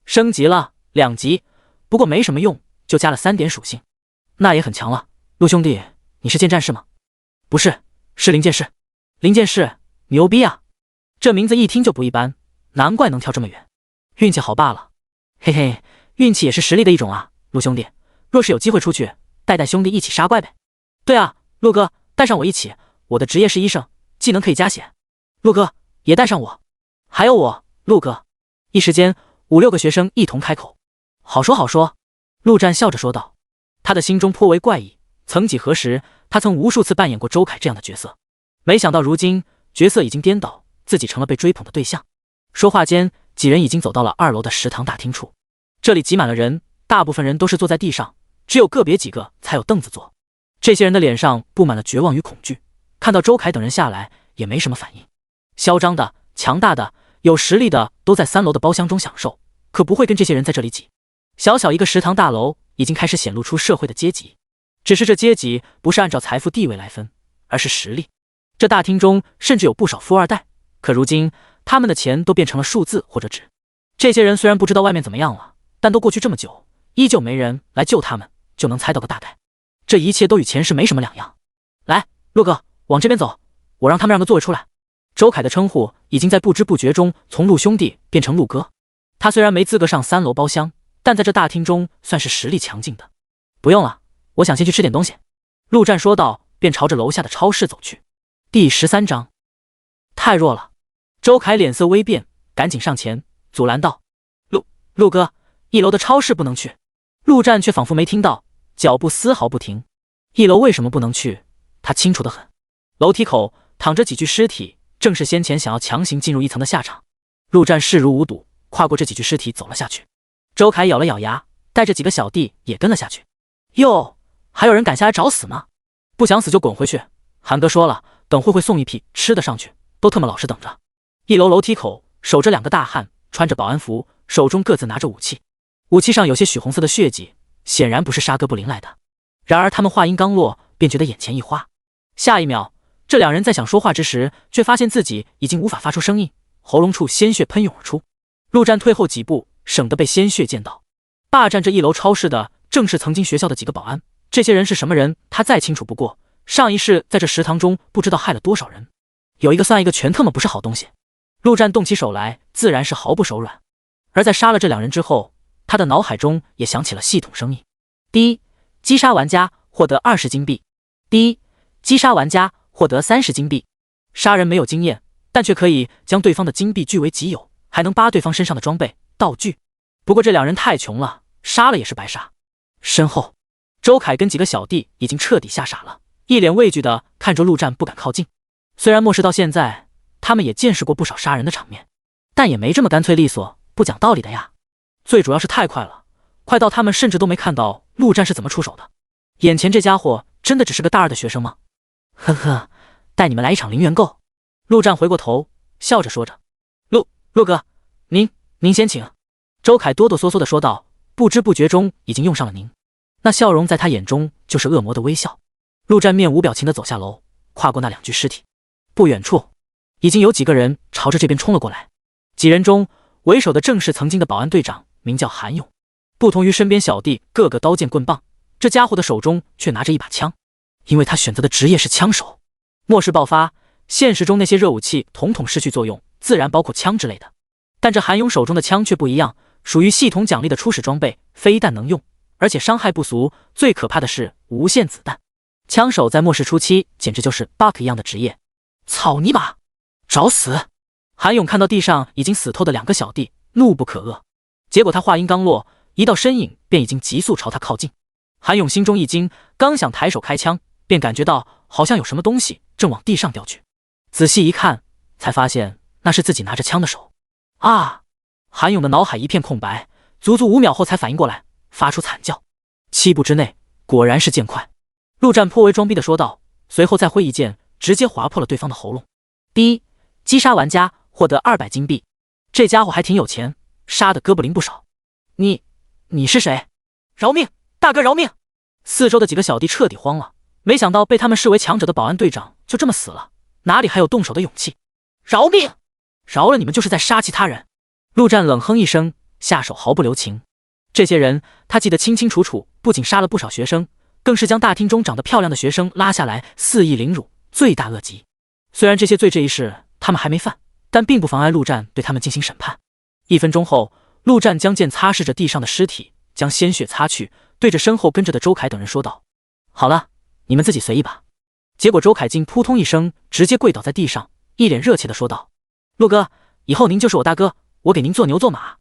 升级了，2级，不过没什么用，就加了3点属性。”“那也很强了。陆兄弟，你是剑战士吗？”“不是，是灵剑士。”“灵剑士，牛逼啊！这名字一听就不一般，难怪能跳这么远。运气好罢了。”“嘿嘿，运气也是实力的一种啊，陆兄弟。若是有机会出去，带兄弟一起杀怪呗。”“对啊，陆哥，带上我一起，我的职业是医生，技能可以加血。”“陆哥，也带上我。”“还有我，陆哥。”一时间5、6个学生一同开口。“好说好说。”陆战笑着说道。他的心中颇为怪异，曾几何时，他曾无数次扮演过周凯这样的角色，没想到如今角色已经颠倒，自己成了被追捧的对象。说话间，几人已经走到了2楼的食堂大厅处，这里挤满了人，大部分人都是坐在地上，只有个别几个才有凳子坐。这些人的脸上布满了绝望与恐惧，看到周凯等人下来也没什么反应。嚣张的、强大的、有实力的都在3楼的包厢中享受，可不会跟这些人在这里挤。小小一个食堂大楼已经开始显露出社会的阶级，只是这阶级不是按照财富地位来分，而是实力。这大厅中甚至有不少富二代，可如今他们的钱都变成了数字或者纸。这些人虽然不知道外面怎么样了，但都过去这么久，依旧没人来救他们，就能猜到个大概。这一切都与前世没什么两样。来，陆哥，往这边走，我让他们让个座位出来。周凯的称呼已经在不知不觉中从陆兄弟变成陆哥。他虽然没资格上3楼包厢，但在这大厅中算是实力强劲的。不用了，我想先去吃点东西。陆战说道，便朝着楼下的超市走去。第13章，太弱了。周凯脸色微变，赶紧上前阻拦道：“陆哥，1楼的超市不能去。”陆战却仿佛没听到，脚步丝毫不停。1楼为什么不能去？他清楚得很。楼梯口躺着几具尸体，正是先前想要强行进入1层的下场。陆战视如无睹，跨过这几具尸体走了下去。周凯咬了咬牙，带着几个小弟也跟了下去。哟，还有人敢下来找死吗？不想死就滚回去。韩哥说了，等会送一批吃的上去，都特么老实等着。1楼楼梯口守着2个大汉，穿着保安服，手中各自拿着武器，武器上有些血红色的血迹，显然不是杀哥布林来的。然而他们话音刚落，便觉得眼前一花。下一秒，这2人在想说话之时，却发现自己已经无法发出声音，喉咙处鲜血喷涌而出。陆战退后几步，省得被鲜血溅到。霸占这1楼超市的正是曾经学校的几个保安，这些人是什么人，他再清楚不过。上一世在这食堂中不知道害了多少人，有一个算一个，全特么不是好东西。陆战动起手来，自然是毫不手软。而在杀了这2人之后，他的脑海中也响起了系统声音：第一，击杀玩家获得20金币；第一，击杀玩家获得30金币。杀人没有经验，但却可以将对方的金币据为己有，还能扒对方身上的装备道具。不过这两人太穷了，杀了也是白杀。身后，周凯跟几个小弟已经彻底吓傻了，一脸畏惧的看着陆战不敢靠近。虽然末世到现在，他们也见识过不少杀人的场面，但也没这么干脆利索、不讲道理的呀。最主要是太快了，快到他们甚至都没看到陆战是怎么出手的。眼前这家伙真的只是个大二的学生吗？呵呵，带你们来一场零元购。陆战回过头，笑着说着：“陆哥，您先请。”周凯哆哆嗦嗦地说道，不知不觉中已经用上了您。那笑容在他眼中就是恶魔的微笑。陆战面无表情地走下楼，跨过那两具尸体。不远处，已经有几个人朝着这边冲了过来。几人中，为首的正是曾经的保安队长，名叫韩勇。不同于身边小弟个个刀剑棍棒，这家伙的手中却拿着一把枪，因为他选择的职业是枪手。末世爆发，现实中那些热武器统统失去作用，自然包括枪之类的。但这韩勇手中的枪却不一样，属于系统奖励的初始装备，非但能用，而且伤害不俗。最可怕的是无限子弹。枪手在末世初期简直就是 bug 一样的职业。草泥马，找死！韩勇看到地上已经死透的两个小弟，怒不可遏。结果他话音刚落，一道身影便已经急速朝他靠近。韩勇心中一惊，刚想抬手开枪，便感觉到好像有什么东西正往地上掉去。仔细一看，才发现那是自己拿着枪的手。啊！韩勇的脑海一片空白，足足5秒后才反应过来，发出惨叫。7步之内，果然是剑快。陆战颇为装逼地说道，随后再挥一剑，直接划破了对方的喉咙。第一，击杀玩家获得200金币。这家伙还挺有钱，杀的哥布林不少。你是谁？饶命！大哥饶命！四周的几个小弟彻底慌了，没想到被他们视为强者的保安队长就这么死了，哪里还有动手的勇气？饶命！饶了你们就是在杀其他人。陆战冷哼一声，下手毫不留情。这些人他记得清清楚楚，不仅杀了不少学生，更是将大厅中长得漂亮的学生拉下来肆意凌辱，罪大恶极。虽然这些罪这一事他们还没犯，但并不妨碍陆战对他们进行审判。1分钟后，陆战将剑擦拭着地上的尸体，将鲜血擦去，对着身后跟着的周凯等人说道：“好了，你们自己随意吧。”结果周凯竟扑通一声直接跪倒在地上，一脸热切地说道：“陆哥，以后您就是我大哥，我给您做牛做马。”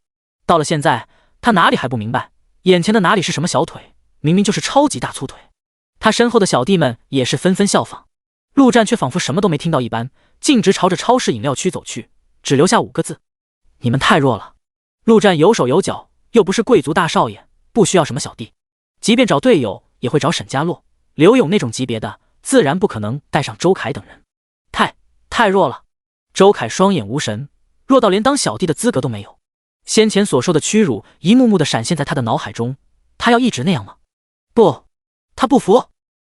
到了现在，他哪里还不明白，眼前的哪里是什么小腿，明明就是超级大粗腿。他身后的小弟们也是纷纷效仿。陆战却仿佛什么都没听到一般，径直朝着超市饮料区走去，只留下5个字：“你们太弱了。”陆战有手有脚，又不是贵族大少爷，不需要什么小弟，即便找队友也会找沈家洛、刘勇那种级别的，自然不可能带上周凯等人。太弱了。周凯双眼无神，弱到连当小弟的资格都没有。先前所受的屈辱一幕幕的闪现在他的脑海中，他要一直那样吗？不，他不服，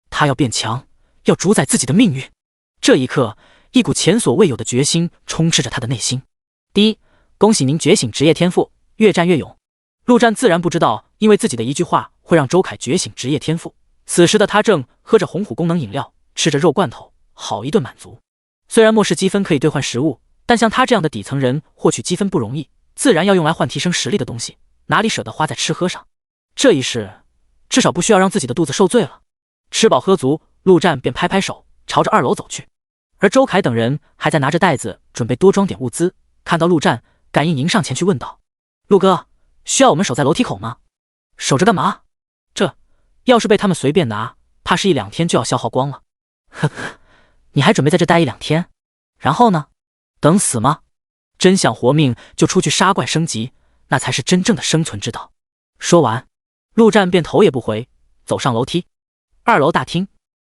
他要变强，要主宰自己的命运。这一刻，一股前所未有的决心充斥着他的内心。第一，恭喜您觉醒职业天赋，越战越勇。陆战自然不知道，因为自己的一句话会让周凯觉醒职业天赋。此时的他正喝着红虎功能饮料，吃着肉罐头，好一顿满足。虽然末世积分可以兑换食物，但像他这样的底层人获取积分不容易，自然要用来换提升实力的东西，哪里舍得花在吃喝上。这一世，至少不需要让自己的肚子受罪了。吃饱喝足，陆战便拍拍手，朝着2楼走去。而周凯等人还在拿着袋子准备多装点物资，看到陆战，感应迎上前去问道：“陆哥，需要我们守在楼梯口吗？守着干嘛？这要是被他们随便拿，怕是1-2天就要消耗光了。”呵呵，你还准备在这待1-2天？然后呢？等死吗？真想活命就出去杀怪升级，那才是真正的生存之道。说完，陆战便头也不回走上楼梯。2楼大厅，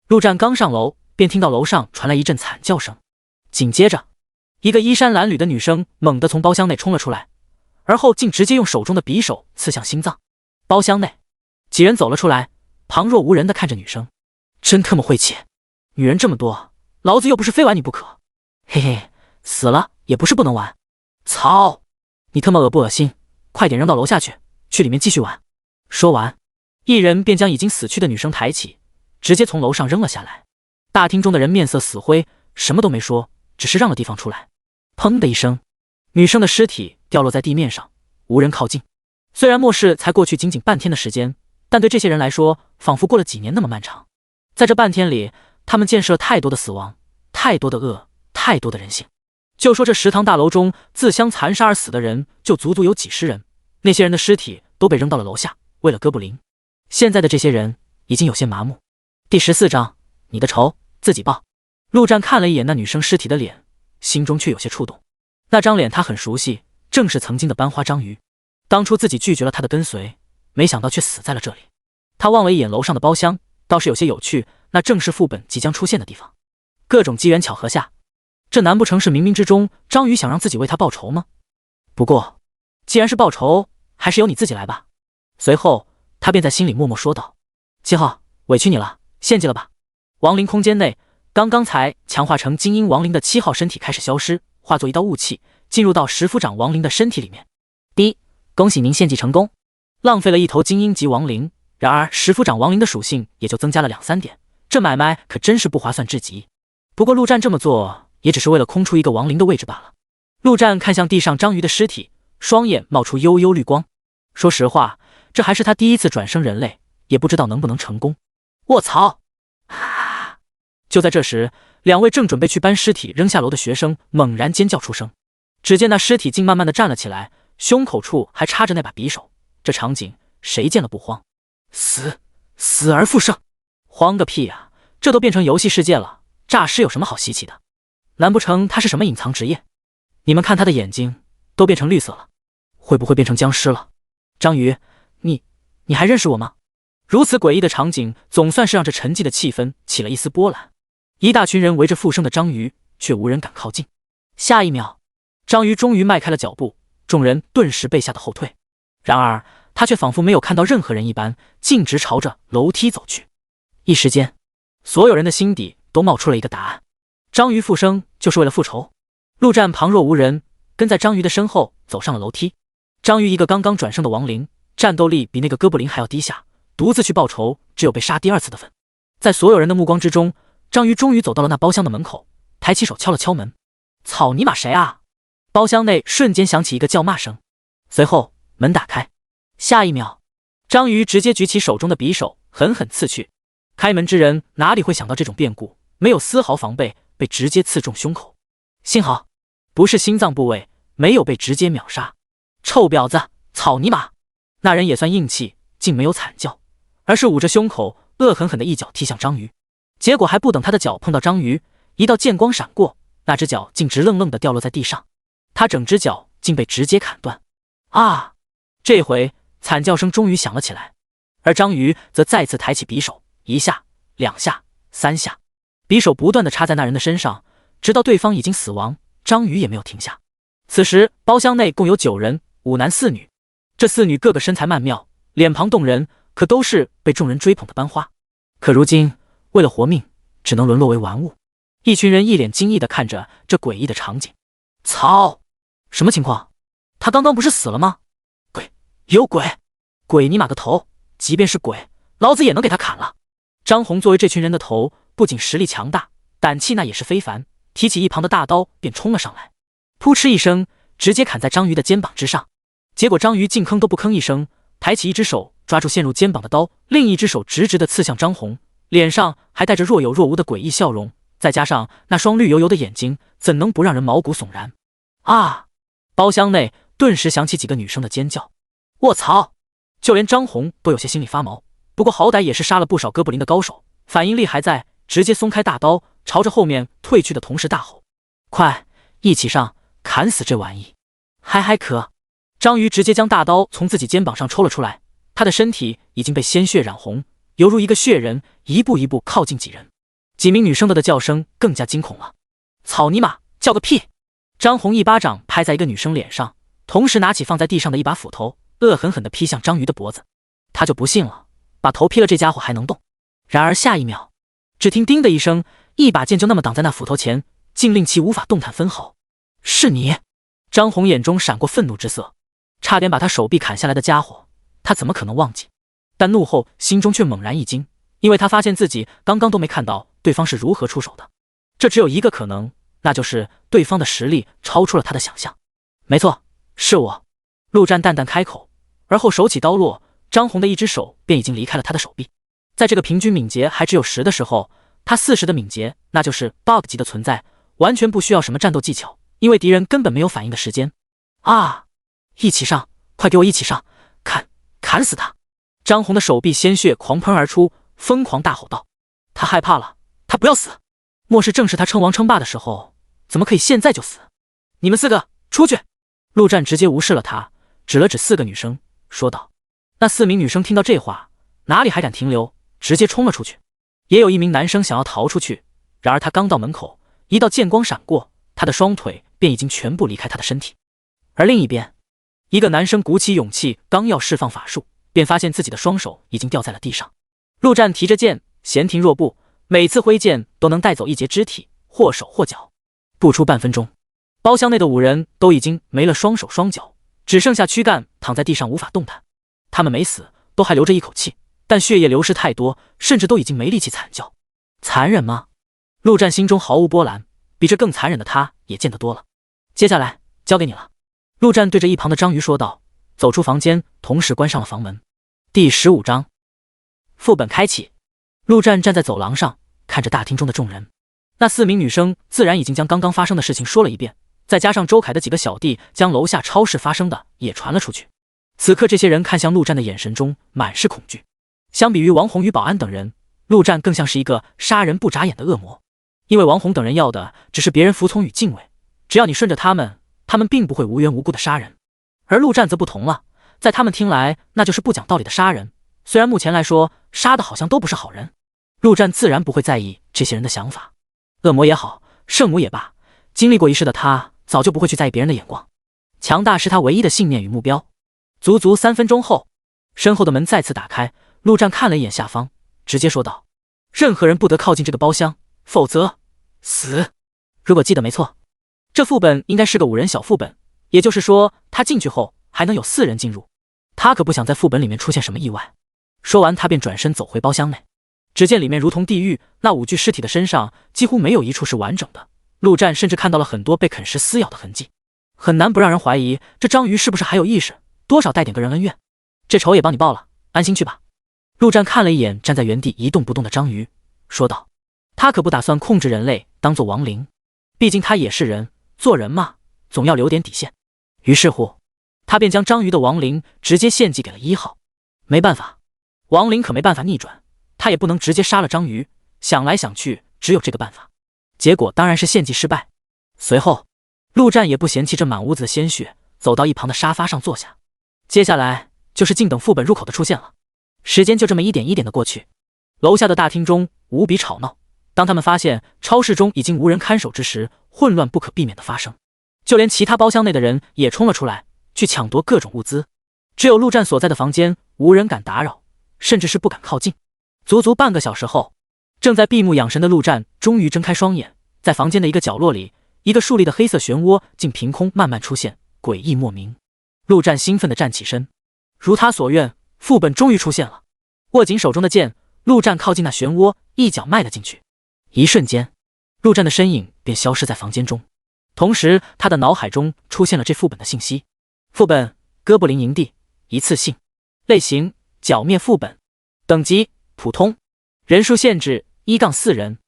陆战刚上楼，便听到楼上传来一阵惨叫声，紧接着，一个衣衫褴褛的女生猛地从包厢内冲了出来，而后竟直接用手中的匕首刺向心脏。包厢内，几人走了出来，旁若无人地看着女生，真他妈晦气！女人这么多，老子又不是非玩你不可。嘿嘿，死了也不是不能玩。操！你他妈恶不恶心？快点扔到楼下去，去里面继续玩。说完，一人便将已经死去的女生抬起，直接从楼上扔了下来。大厅中的人面色死灰，什么都没说，只是让了地方出来。砰的一声，女生的尸体掉落在地面上，无人靠近。虽然末世才过去仅仅半天的时间，但对这些人来说，仿佛过了几年那么漫长。在这半天里，他们见识了太多的死亡，太多的恶，太多的人性。就说这食堂大楼中自相残杀而死的人就足足有几十人，那些人的尸体都被扔到了楼下，为了哥布林。现在的这些人已经有些麻木。第14章，你的仇自己报。陆战看了一眼那女生尸体的脸，心中却有些触动。那张脸他很熟悉，正是曾经的班花章鱼。当初自己拒绝了他的跟随，没想到却死在了这里。他望了一眼楼上的包厢，倒是有些有趣，那正是副本即将出现的地方。各种机缘巧合下，这难不成是冥冥之中章鱼想让自己为他报仇吗？不过既然是报仇，还是由你自己来吧。随后他便在心里默默说道：7号，委屈你了，献祭了吧。亡灵空间内，刚刚才强化成精英亡灵的7号身体开始消失，化作一道雾气进入到石府长亡灵的身体里面。恭喜您献祭成功。浪费了一头精英级亡灵，然而石府长亡灵的属性也就增加了2-3点，这买卖可真是不划算至极。不过陆战这么做也只是为了空出一个亡灵的位置罢了。陆战看向地上章鱼的尸体，双眼冒出幽幽绿光。说实话，这还是他第一次转生人类，也不知道能不能成功。卧槽！就在这时，2位正准备去搬尸体扔下楼的学生猛然尖叫出声。只见那尸体竟慢慢的站了起来，胸口处还插着那把匕首。这场景谁见了不慌？死而复生，慌个屁啊！这都变成游戏世界了，诈尸有什么好稀奇的？难不成他是什么隐藏职业？你们看他的眼睛都变成绿色了，会不会变成僵尸了？章鱼，你还认识我吗？如此诡异的场景总算是让这沉寂的气氛起了一丝波澜。一大群人围着复生的章鱼，却无人敢靠近。下一秒，章鱼终于迈开了脚步，众人顿时被吓得后退。然而他却仿佛没有看到任何人一般，径直朝着楼梯走去。一时间，所有人的心底都冒出了一个答案：章鱼复生就是为了复仇。陆战旁若无人，跟在章鱼的身后走上了楼梯。章鱼一个刚刚转生的亡灵，战斗力比那个哥布林还要低下，独自去报仇只有被杀第2次的份。在所有人的目光之中，章鱼终于走到了那包厢的门口，抬起手敲了敲门。草泥马谁啊？包厢内瞬间响起一个叫骂声，随后门打开。下一秒，章鱼直接举起手中的匕首，狠狠刺去。开门之人哪里会想到这种变故，没有丝毫防备，被直接刺中胸口。幸好不是心脏部位，没有被直接秒杀。臭婊子，草泥马！那人也算硬气，竟没有惨叫，而是捂着胸口，恶狠狠的一脚踢向章鱼。结果还不等他的脚碰到章鱼，一道剑光闪过，那只脚竟直愣愣的掉落在地上，他整只脚竟被直接砍断。啊！这回惨叫声终于响了起来，而章鱼则再次抬起匕首，1下、2下、3下，匕首不断的插在那人的身上，直到对方已经死亡，章鱼也没有停下。此时包厢内共有9人，5男4女，这4女个个身材曼妙，脸庞动人，可都是被众人追捧的班花。可如今为了活命，只能沦落为玩物。一群人一脸惊异的看着这诡异的场景。操！什么情况？他刚刚不是死了吗？有鬼！鬼尼玛个头！即便是鬼，老子也能给他砍了。张红作为这群人的头，不仅实力强大，胆气那也是非凡，提起一旁的大刀便冲了上来，扑哧一声，直接砍在章鱼的肩膀之上。结果章鱼竟吭都不吭一声，抬起一只手抓住陷入肩膀的刀，另一只手直直的刺向张红，脸上还带着若有若无的诡异笑容，再加上那双绿油油的眼睛，怎能不让人毛骨悚然？啊！包厢内顿时响起几个女生的尖叫。卧槽！就连张红都有些心里发毛，不过好歹也是杀了不少哥布林的高手，反应力还在，直接松开大刀，朝着后面退去的同时大吼：快，一起上，砍死这玩意！还可！章鱼直接将大刀从自己肩膀上抽了出来，他的身体已经被鲜血染红，犹如一个血人，一步一步靠近几人。几名女生的叫声更加惊恐了。草泥马，叫个屁！张红一巴掌拍在一个女生脸上，同时拿起放在地上的一把斧头，恶狠狠地劈向章鱼的脖子。他就不信了，把头劈了这家伙还能动。然而下一秒，只听叮的一声，一把剑就那么挡在那斧头前，竟令其无法动弹分毫。是你！张红眼中闪过愤怒之色，差点把他手臂砍下来的家伙，他怎么可能忘记？但怒后心中却猛然一惊，因为他发现自己刚刚都没看到对方是如何出手的。这只有一个可能，那就是对方的实力超出了他的想象。没错，是我。陆战淡淡开口，而后手起刀落，张红的一只手便已经离开了他的手臂。在这个平均敏捷还只有10的时候，他40的敏捷那就是 bug 级的存在，完全不需要什么战斗技巧，因为敌人根本没有反应的时间。啊！一起上，快给我一起上！砍死他！张红的手臂鲜血狂喷而出，疯狂大吼道：“他害怕了，他不要死！末世正是他称王称霸的时候，怎么可以现在就死？你们4个出去！”陆战直接无视了他，指了指4个女生，说道。那4名女生听到这话，哪里还敢停留，直接冲了出去。也有1名男生想要逃出去，然而他刚到门口，一道剑光闪过，他的双腿便已经全部离开他的身体。而另一边，一个男生鼓起勇气，刚要释放法术，便发现自己的双手已经掉在了地上。陆战提着剑，闲庭若步，每次挥剑都能带走一截肢体，或手或脚。不出半分钟，包厢内的5人都已经没了双手双脚，只剩下躯干躺在地上无法动弹。他们没死，都还留着一口气，但血液流失太多，甚至都已经没力气惨叫。残忍吗？陆战心中毫无波澜，比这更残忍的他也见得多了。接下来交给你了。陆战对着一旁的章鱼说道，走出房间，同时关上了房门。第15章，副本开启。陆战站在走廊上，看着大厅中的众人。那4名女生自然已经将刚刚发生的事情说了一遍，再加上周凯的几个小弟将楼下超市发生的也传了出去。此刻这些人看向陆战的眼神中满是恐惧。相比于王红与保安等人，陆战更像是一个杀人不眨眼的恶魔。因为王红等人要的只是别人服从与敬畏，只要你顺着他们，他们并不会无缘无故的杀人。而陆战则不同了，在他们听来那就是不讲道理的杀人，虽然目前来说杀的好像都不是好人，陆战自然不会在意这些人的想法。恶魔也好，圣母也罢，经历过一世的他早就不会去在意别人的眼光，强大是他唯一的信念与目标。足足3分钟后，身后的门再次打开，陆战看了一眼下方，直接说道：任何人不得靠近这个包厢，否则死。如果记得没错，这副本应该是个5人小副本，也就是说他进去后还能有4人进入，他可不想在副本里面出现什么意外。说完他便转身走回包厢内，只见里面如同地狱，那5具尸体的身上几乎没有一处是完整的，陆战甚至看到了很多被啃食撕咬的痕迹，很难不让人怀疑这章鱼是不是还有意识，多少带点个人恩怨。这仇也帮你报了，安心去吧。陆战看了一眼站在原地一动不动的章鱼，说道。他可不打算控制人类当做亡灵，毕竟他也是人，做人嘛，总要留点底线。于是乎，他便将章鱼的亡灵直接献祭给了1号。没办法，亡灵可没办法逆转，他也不能直接杀了章鱼，想来想去只有这个办法，结果当然是献祭失败。随后陆战也不嫌弃这满屋子的鲜血，走到一旁的沙发上坐下。接下来就是静等副本入口的出现了。时间就这么一点一点的过去，楼下的大厅中无比吵闹。当他们发现超市中已经无人看守之时，混乱不可避免的发生，就连其他包厢内的人也冲了出来，去抢夺各种物资。只有陆战所在的房间无人敢打扰，甚至是不敢靠近。足足半个小时后，正在闭目养神的陆战终于睁开双眼，在房间的一个角落里，一个竖立的黑色漩涡竟凭空慢慢出现，诡异莫名。陆战兴奋地站起身，如他所愿，副本终于出现了。握紧手中的剑，陆战靠近那漩涡，一脚迈了进去。一瞬间，陆战的身影便消失在房间中，同时他的脑海中出现了这副本的信息。副本：哥布林营地，一次性，类型：剿灭副本，等级：普通，人数限制1-4人。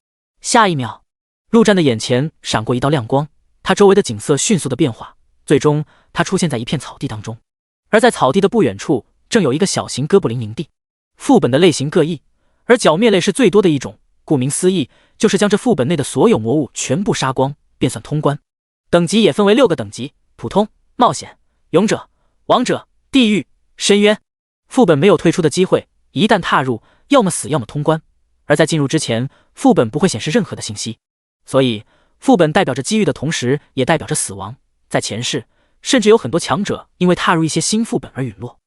下一秒，陆战的眼前闪过一道亮光，他周围的景色迅速的变化，最终他出现在一片草地当中。而在草地的不远处，正有一个小型哥布林营地。副本的类型各异，而剿灭类是最多的一种，顾名思义，就是将这副本内的所有魔物全部杀光，便算通关。等级也分为6个等级：普通、冒险、勇者、王者、地狱、深渊。副本没有退出的机会，一旦踏入，要么死要么通关。而在进入之前，副本不会显示任何的信息，所以副本代表着机遇的同时，也代表着死亡。在前世，甚至有很多强者因为踏入一些新副本而陨落。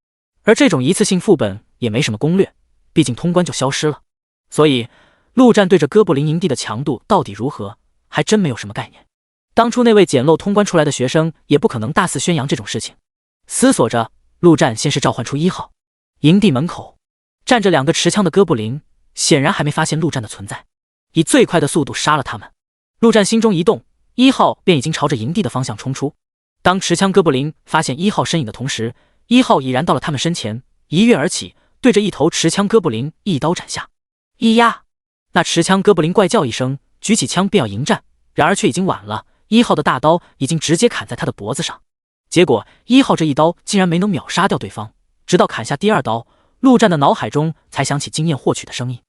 而这种一次性副本也没什么攻略，毕竟通关就消失了。所以陆战对着哥布林营地的强度到底如何，还真没有什么概念。当初那位捡漏通关出来的学生也不可能大肆宣扬这种事情。思索着，陆战先是召唤出1号。营地门口站着2个持枪的哥布林，显然还没发现陆战的存在，以最快的速度杀了他们。陆战心中一动，1号便已经朝着营地的方向冲出。当持枪哥布林发现1号身影的同时，1号已然到了他们身前，一跃而起，对着一头持枪哥布林一刀斩下。咿呀！那持枪哥布林怪叫一声，举起枪便要迎战，然而却已经晚了。1号的大刀已经直接砍在他的脖子上，结果1号这一刀竟然没能秒杀掉对方，直到砍下第2刀，陆战的脑海中才响起经验获取的声音。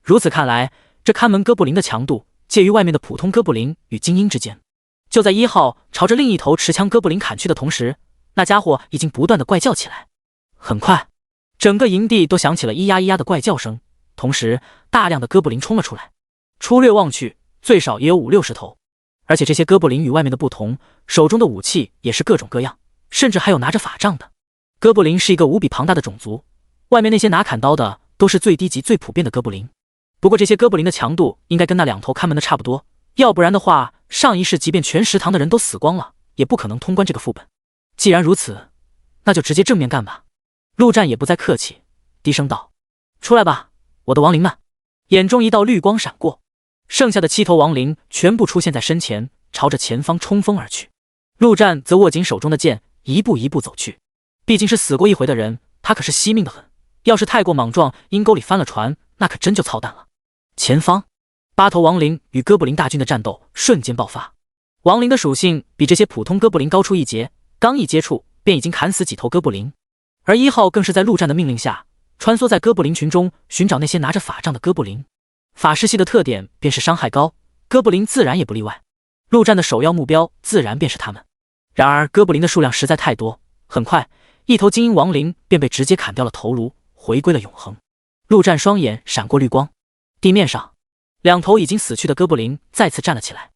如此看来，这看门哥布林的强度介于外面的普通哥布林与精英之间。就在1号朝着另一头持枪哥布林砍去的同时，那家伙已经不断的怪叫起来。很快，整个营地都响起了咿呀咿呀的怪叫声，同时大量的哥布林冲了出来。粗略望去，最少也有50-60头，而且这些哥布林与外面的不同，手中的武器也是各种各样，甚至还有拿着法杖的。哥布林是一个无比庞大的种族，外面那些拿砍刀的都是最低级最普遍的哥布林。不过这些哥布林的强度应该跟那2头看门的差不多，要不然的话，上一世即便全食堂的人都死光了，也不可能通关这个副本。既然如此，那就直接正面干吧。陆战也不再客气，低声道：“出来吧，我的亡灵们！”眼中一道绿光闪过，剩下的7头亡灵全部出现在身前，朝着前方冲锋而去。陆战则握紧手中的剑，一步一步走去。毕竟是死过一回的人，他可是惜命的很，要是太过莽撞，阴沟里翻了船，那可真就操蛋了。前方8头亡灵与哥布林大军的战斗瞬间爆发。亡灵的属性比这些普通哥布林高出一截，刚一接触便已经砍死几头哥布林。而1号更是在陆战的命令下，穿梭在哥布林群中寻找那些拿着法杖的哥布林。法师系的特点便是伤害高，哥布林自然也不例外。陆战的首要目标自然便是他们。然而哥布林的数量实在太多，很快一头精英亡灵便被直接砍掉了头颅，回归了永恒。陆战双眼闪过绿光，地面上2头已经死去的哥布林再次站了起来。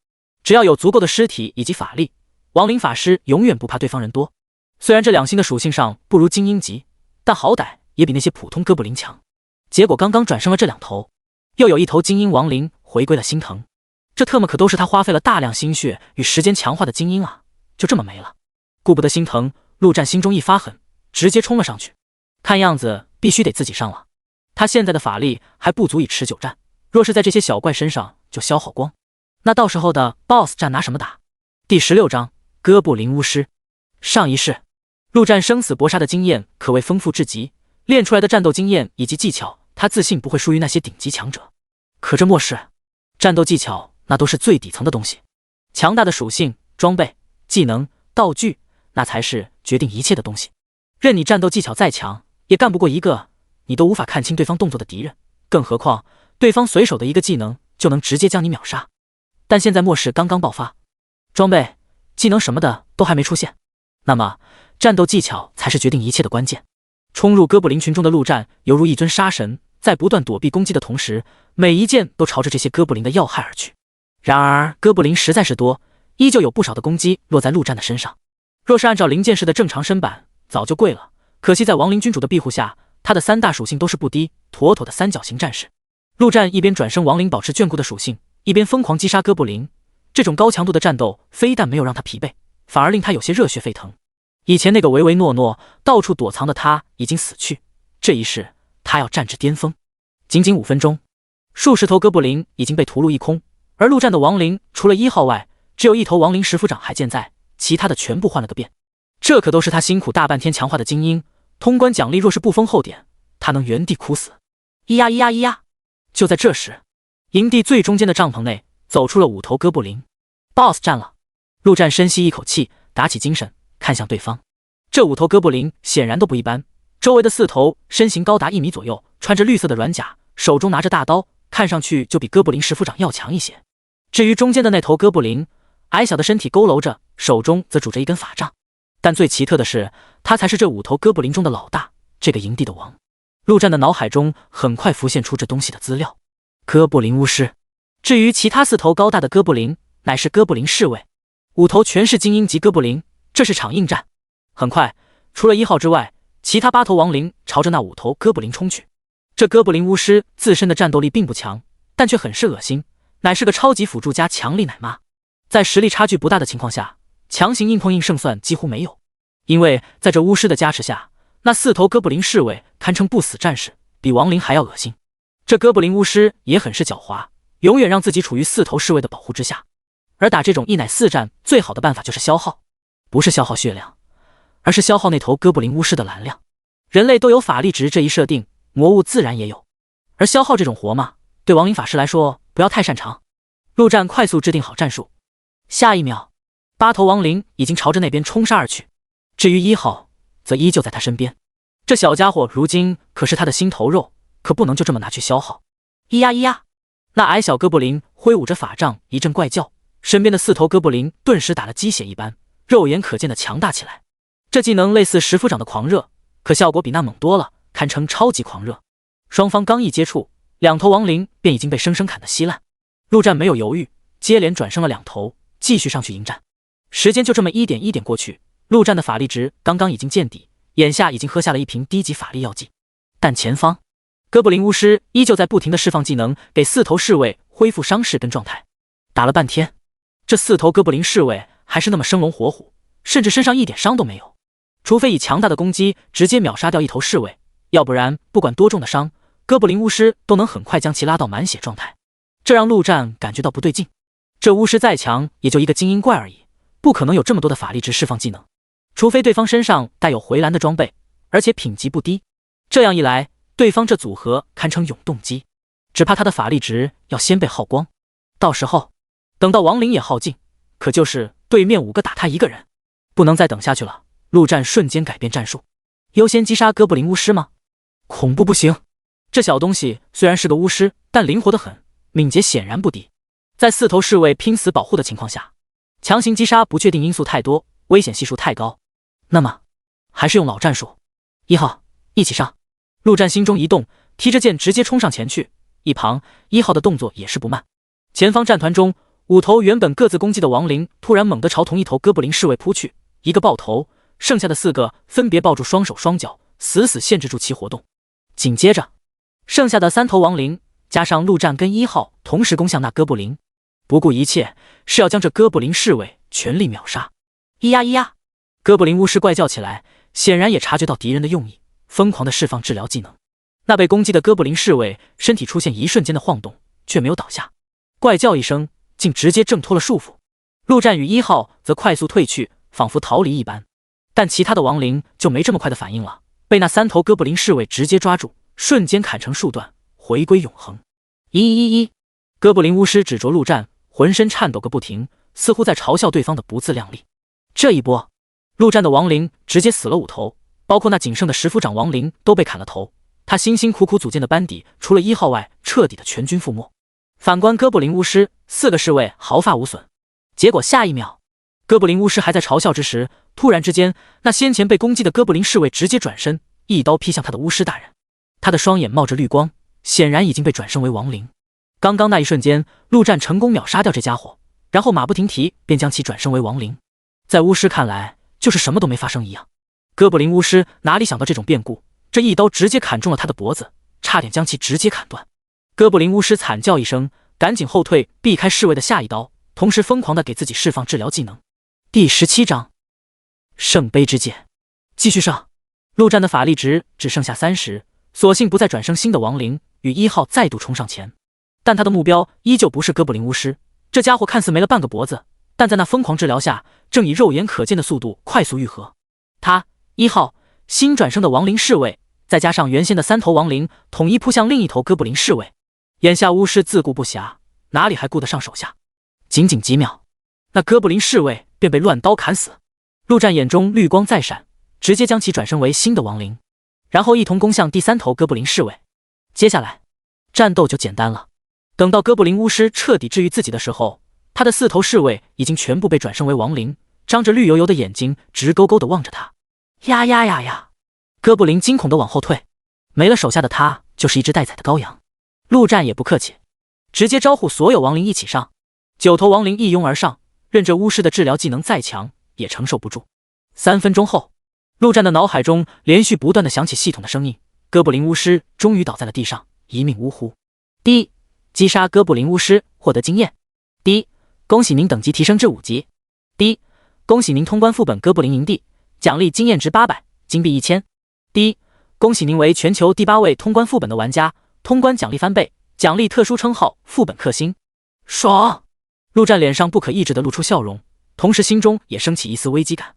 只要有足够的尸体以及法力，亡灵法师永远不怕对方人多。虽然这2星的属性上不如精英级，但好歹也比那些普通哥布林强。结果刚刚转生了这2头，又有1头精英亡灵回归了星腾。这特么可都是他花费了大量心血与时间强化的精英啊，就这么没了。顾不得心疼，陆战心中一发狠，直接冲了上去。看样子必须得自己上了，他现在的法力还不足以持久战，若是在这些小怪身上就消耗光，那到时候的 BOSS 战拿什么打？第16章哥布林巫师。上一世陆战生死搏杀的经验可谓丰富至极，练出来的战斗经验以及技巧，他自信不会输于那些顶级强者。可这末世，战斗技巧那都是最底层的东西，强大的属性、装备、技能、道具，那才是决定一切的东西。任你战斗技巧再强，也干不过一个你都无法看清对方动作的敌人，更何况对方随手的一个技能就能直接将你秒杀。但现在末世刚刚爆发，装备、技能什么的都还没出现，那么战斗技巧才是决定一切的关键。冲入哥布林群中的陆战犹如一尊杀神，在不断躲避攻击的同时，每一剑都朝着这些哥布林的要害而去。然而哥布林实在是多，依旧有不少的攻击落在陆战的身上。若是按照灵剑士的正常身板，早就跪了。可惜在亡灵君主的庇护下，他的3大属性都是不低，妥妥的三角形战士。陆战一边转生亡灵保持眷顾的属性，一边疯狂击杀哥布林。这种高强度的战斗非但没有让他疲惫，反而令他有些热血沸腾。以前那个唯唯诺诺、到处躲藏的他已经死去，这一世他要战至巅峰。仅仅5分钟，数十头哥布林已经被屠戮一空，而陆战的亡灵除了1号外，只有1头亡灵石府长还健在，其他的全部换了个遍。这可都是他辛苦大半天强化的精英，通关奖励若是不丰厚点，他能原地哭死。咿呀咿呀咿呀！就在这时，营地最中间的帐篷内走出了5头哥布林。BOSS 战了！陆战深吸一口气，打起精神，看向对方。这5头哥布林显然都不一般，周围的4头身形高达1米左右，穿着绿色的软甲，手中拿着大刀，看上去就比哥布林石府长要强一些。至于中间的那头哥布林，矮小的身体佝偻着，手中则拄着一根法杖。但最奇特的是，他才是这5头哥布林中的老大，这个营地的王。陆战的脑海中很快浮现出这东西的资料：哥布林巫师。至于其他4头高大的哥布林，乃是哥布林侍卫。5头全是精英级哥布林，这是场硬战。很快，除了1号之外，其他8头亡灵朝着那5头哥布林冲去。这哥布林巫师自身的战斗力并不强，但却很是恶心，乃是个超级辅助加强力奶妈。在实力差距不大的情况下，强行硬碰硬胜算几乎没有。因为在这巫师的加持下，那4头哥布林侍卫堪称不死战士，比亡灵还要恶心。这哥布林巫师也很是狡猾，永远让自己处于4头侍卫的保护之下。而打这种1奶4战最好的办法就是消耗，不是消耗血量，而是消耗那头哥布林巫师的蓝量。人类都有法力值这一设定，魔物自然也有。而消耗这种活嘛，对亡灵法师来说不要太擅长。陆战快速制定好战术，下一秒， 8头亡灵已经朝着那边冲杀而去，至于1号，则依旧在他身边。这小家伙如今可是他的心头肉，可不能就这么拿去消耗。咿呀咿呀，那矮小哥布林挥舞着法杖，一阵怪叫，身边的4头哥布林顿时打了鸡血一般，肉眼可见的强大起来。这技能类似石夫长的狂热，可效果比那猛多了，堪称超级狂热。双方刚一接触，2头亡灵便已经被生生砍得稀烂。陆战没有犹豫，接连转生了2头，继续上去迎战。时间就这么一点一点过去，陆战的法力值刚刚已经见底，眼下已经喝下了一瓶低级法力药剂。但前方哥布林巫师依旧在不停地释放技能，给4头侍卫恢复伤势跟状态。打了半天，这4头哥布林侍卫还是那么生龙活虎，甚至身上一点伤都没有。除非以强大的攻击直接秒杀掉1头侍卫，要不然不管多重的伤，哥布林巫师都能很快将其拉到满血状态。这让陆战感觉到不对劲。这巫师再强，也就一个精英怪而已，不可能有这么多的法力值释放技能，除非对方身上带有回蓝的装备，而且品级不低。这样一来，对方这组合堪称永动机，只怕他的法力值要先被耗光。到时候等到亡灵也耗尽，可就是对面5个打他1个人。不能再等下去了，陆战瞬间改变战术，优先击杀哥布林巫师吗？恐怖不行。这小东西虽然是个巫师，但灵活得很，敏捷显然不低。在4头侍卫拼死保护的情况下，强行击杀不确定因素太多，危险系数太高。那么还是用老战术，1号一起上。陆战心中一动，提着剑直接冲上前去。一旁1号的动作也是不慢。前方战团中5头原本各自攻击的亡灵突然猛地朝同一头哥布林侍卫扑去，一个爆头，剩下的4个分别抱住双手双脚，死死限制住其活动。紧接着剩下的3头亡灵加上陆战跟1号同时攻向那哥布林，不顾一切是要将这哥布林侍卫全力秒杀。咿呀咿呀，哥布林巫师怪叫起来，显然也察觉到敌人的用意，疯狂地释放治疗技能。那被攻击的哥布林侍卫身体出现一瞬间的晃动，却没有倒下，怪叫一声，竟直接挣脱了束缚。陆战与1号则快速退去，仿佛逃离一般。但其他的亡灵就没这么快的反应了，被那3头哥布林侍卫直接抓住，瞬间砍成数段，回归永恒。111，哥布林巫师指着陆战，浑身颤抖个不停，似乎在嘲笑对方的不自量力。这一波，陆战的亡灵直接死了5头，包括那仅剩的石夫长亡灵都被砍了头。他辛辛苦苦组建的班底，除了1号外，彻底的全军覆没。反观哥布林巫师，4个侍卫毫发无损。结果下一秒，哥布林巫师还在嘲笑之时，突然之间，那先前被攻击的哥布林侍卫直接转身，一刀劈向他的巫师大人。他的双眼冒着绿光，显然已经被转生为亡灵。刚刚那一瞬间，陆战成功秒杀掉这家伙，然后马不停蹄便将其转生为亡灵。在巫师看来，就是什么都没发生一样。哥布林巫师哪里想到这种变故，这一刀直接砍中了他的脖子，差点将其直接砍断。哥布林巫师惨叫一声，赶紧后退，避开侍卫的下一刀，同时疯狂地给自己释放治疗技能。第17章圣杯之剑，继续上。陆战的法力值只剩下30，索性不再转生新的亡灵，与1号再度冲上前。但他的目标依旧不是哥布林巫师，这家伙看似没了半个脖子，但在那疯狂治疗下，正以肉眼可见的速度快速愈合。他1号新转生的亡灵侍卫，再加上原先的3头亡灵，统一扑向另一头哥布林侍卫。眼下巫师自顾不暇，哪里还顾得上手下？仅仅几秒，那哥布林侍卫便被乱刀砍死。陆战眼中绿光再闪，直接将其转生为新的亡灵，然后一同攻向第3头哥布林侍卫。接下来战斗就简单了。等到哥布林巫师彻底治愈自己的时候，他的4头侍卫已经全部被转生为亡灵，张着绿油油的眼睛，直勾勾地望着他。呀呀呀呀！哥布林惊恐地往后退，没了手下的他就是一只待宰的羔羊。陆战也不客气，直接招呼所有亡灵一起上。9头亡灵一拥而上，任这巫师的治疗技能再强，也承受不住。3分钟后，陆战的脑海中连续不断地响起系统的声音，哥布林巫师终于倒在了地上，一命呜呼。第一，击杀哥布林巫师，获得经验。第一，恭喜您等级提升至5级。第一，恭喜您通关副本哥布林营地，奖励经验值800，金币1000。第一，恭喜您为全球第8位通关副本的玩家，通关奖励翻倍，奖励特殊称号副本氪星。爽！陆战脸上不可抑制地露出笑容，同时心中也升起一丝危机感。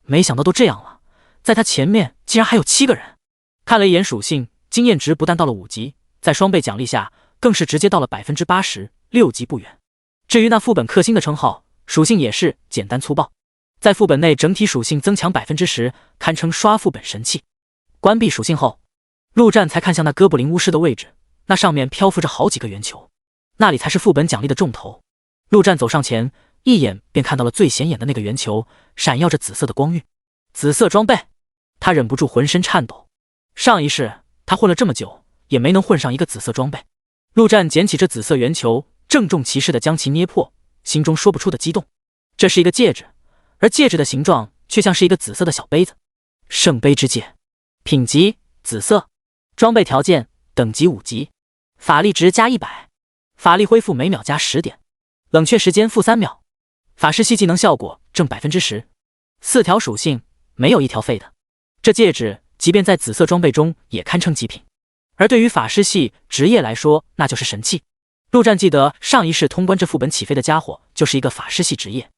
没想到都这样了，在他前面竟然还有7个人。看了一眼属性，经验值不但到了5级，在双倍奖励下更是直接到了 80%，6级不远。至于那副本氪星的称号，属性也是简单粗暴，在副本内整体属性增强 10%， 堪称刷副本神器。关闭属性后，陆战才看向那哥布林巫师的位置，那上面漂浮着好几个圆球，那里才是副本奖励的重头。陆战走上前，一眼便看到了最显眼的那个圆球，闪耀着紫色的光晕。紫色装备，他忍不住浑身颤抖。上一世他混了这么久，也没能混上一个紫色装备。陆战捡起这紫色圆球，郑重其事地将其捏破，心中说不出的激动。这是一个戒指，而戒指的形状却像是一个紫色的小杯子。圣杯之戒，品级紫色，装备条件等级5级，法力值加100，法力恢复每秒加10点，冷却时间-3秒，法师系技能效果正 10%，4条属性没有一条废的。这戒指即便在紫色装备中也堪称极品，而对于法师系职业来说那就是神器。陆战记得上一世通关这副本起飞的家伙就是一个法师系职业，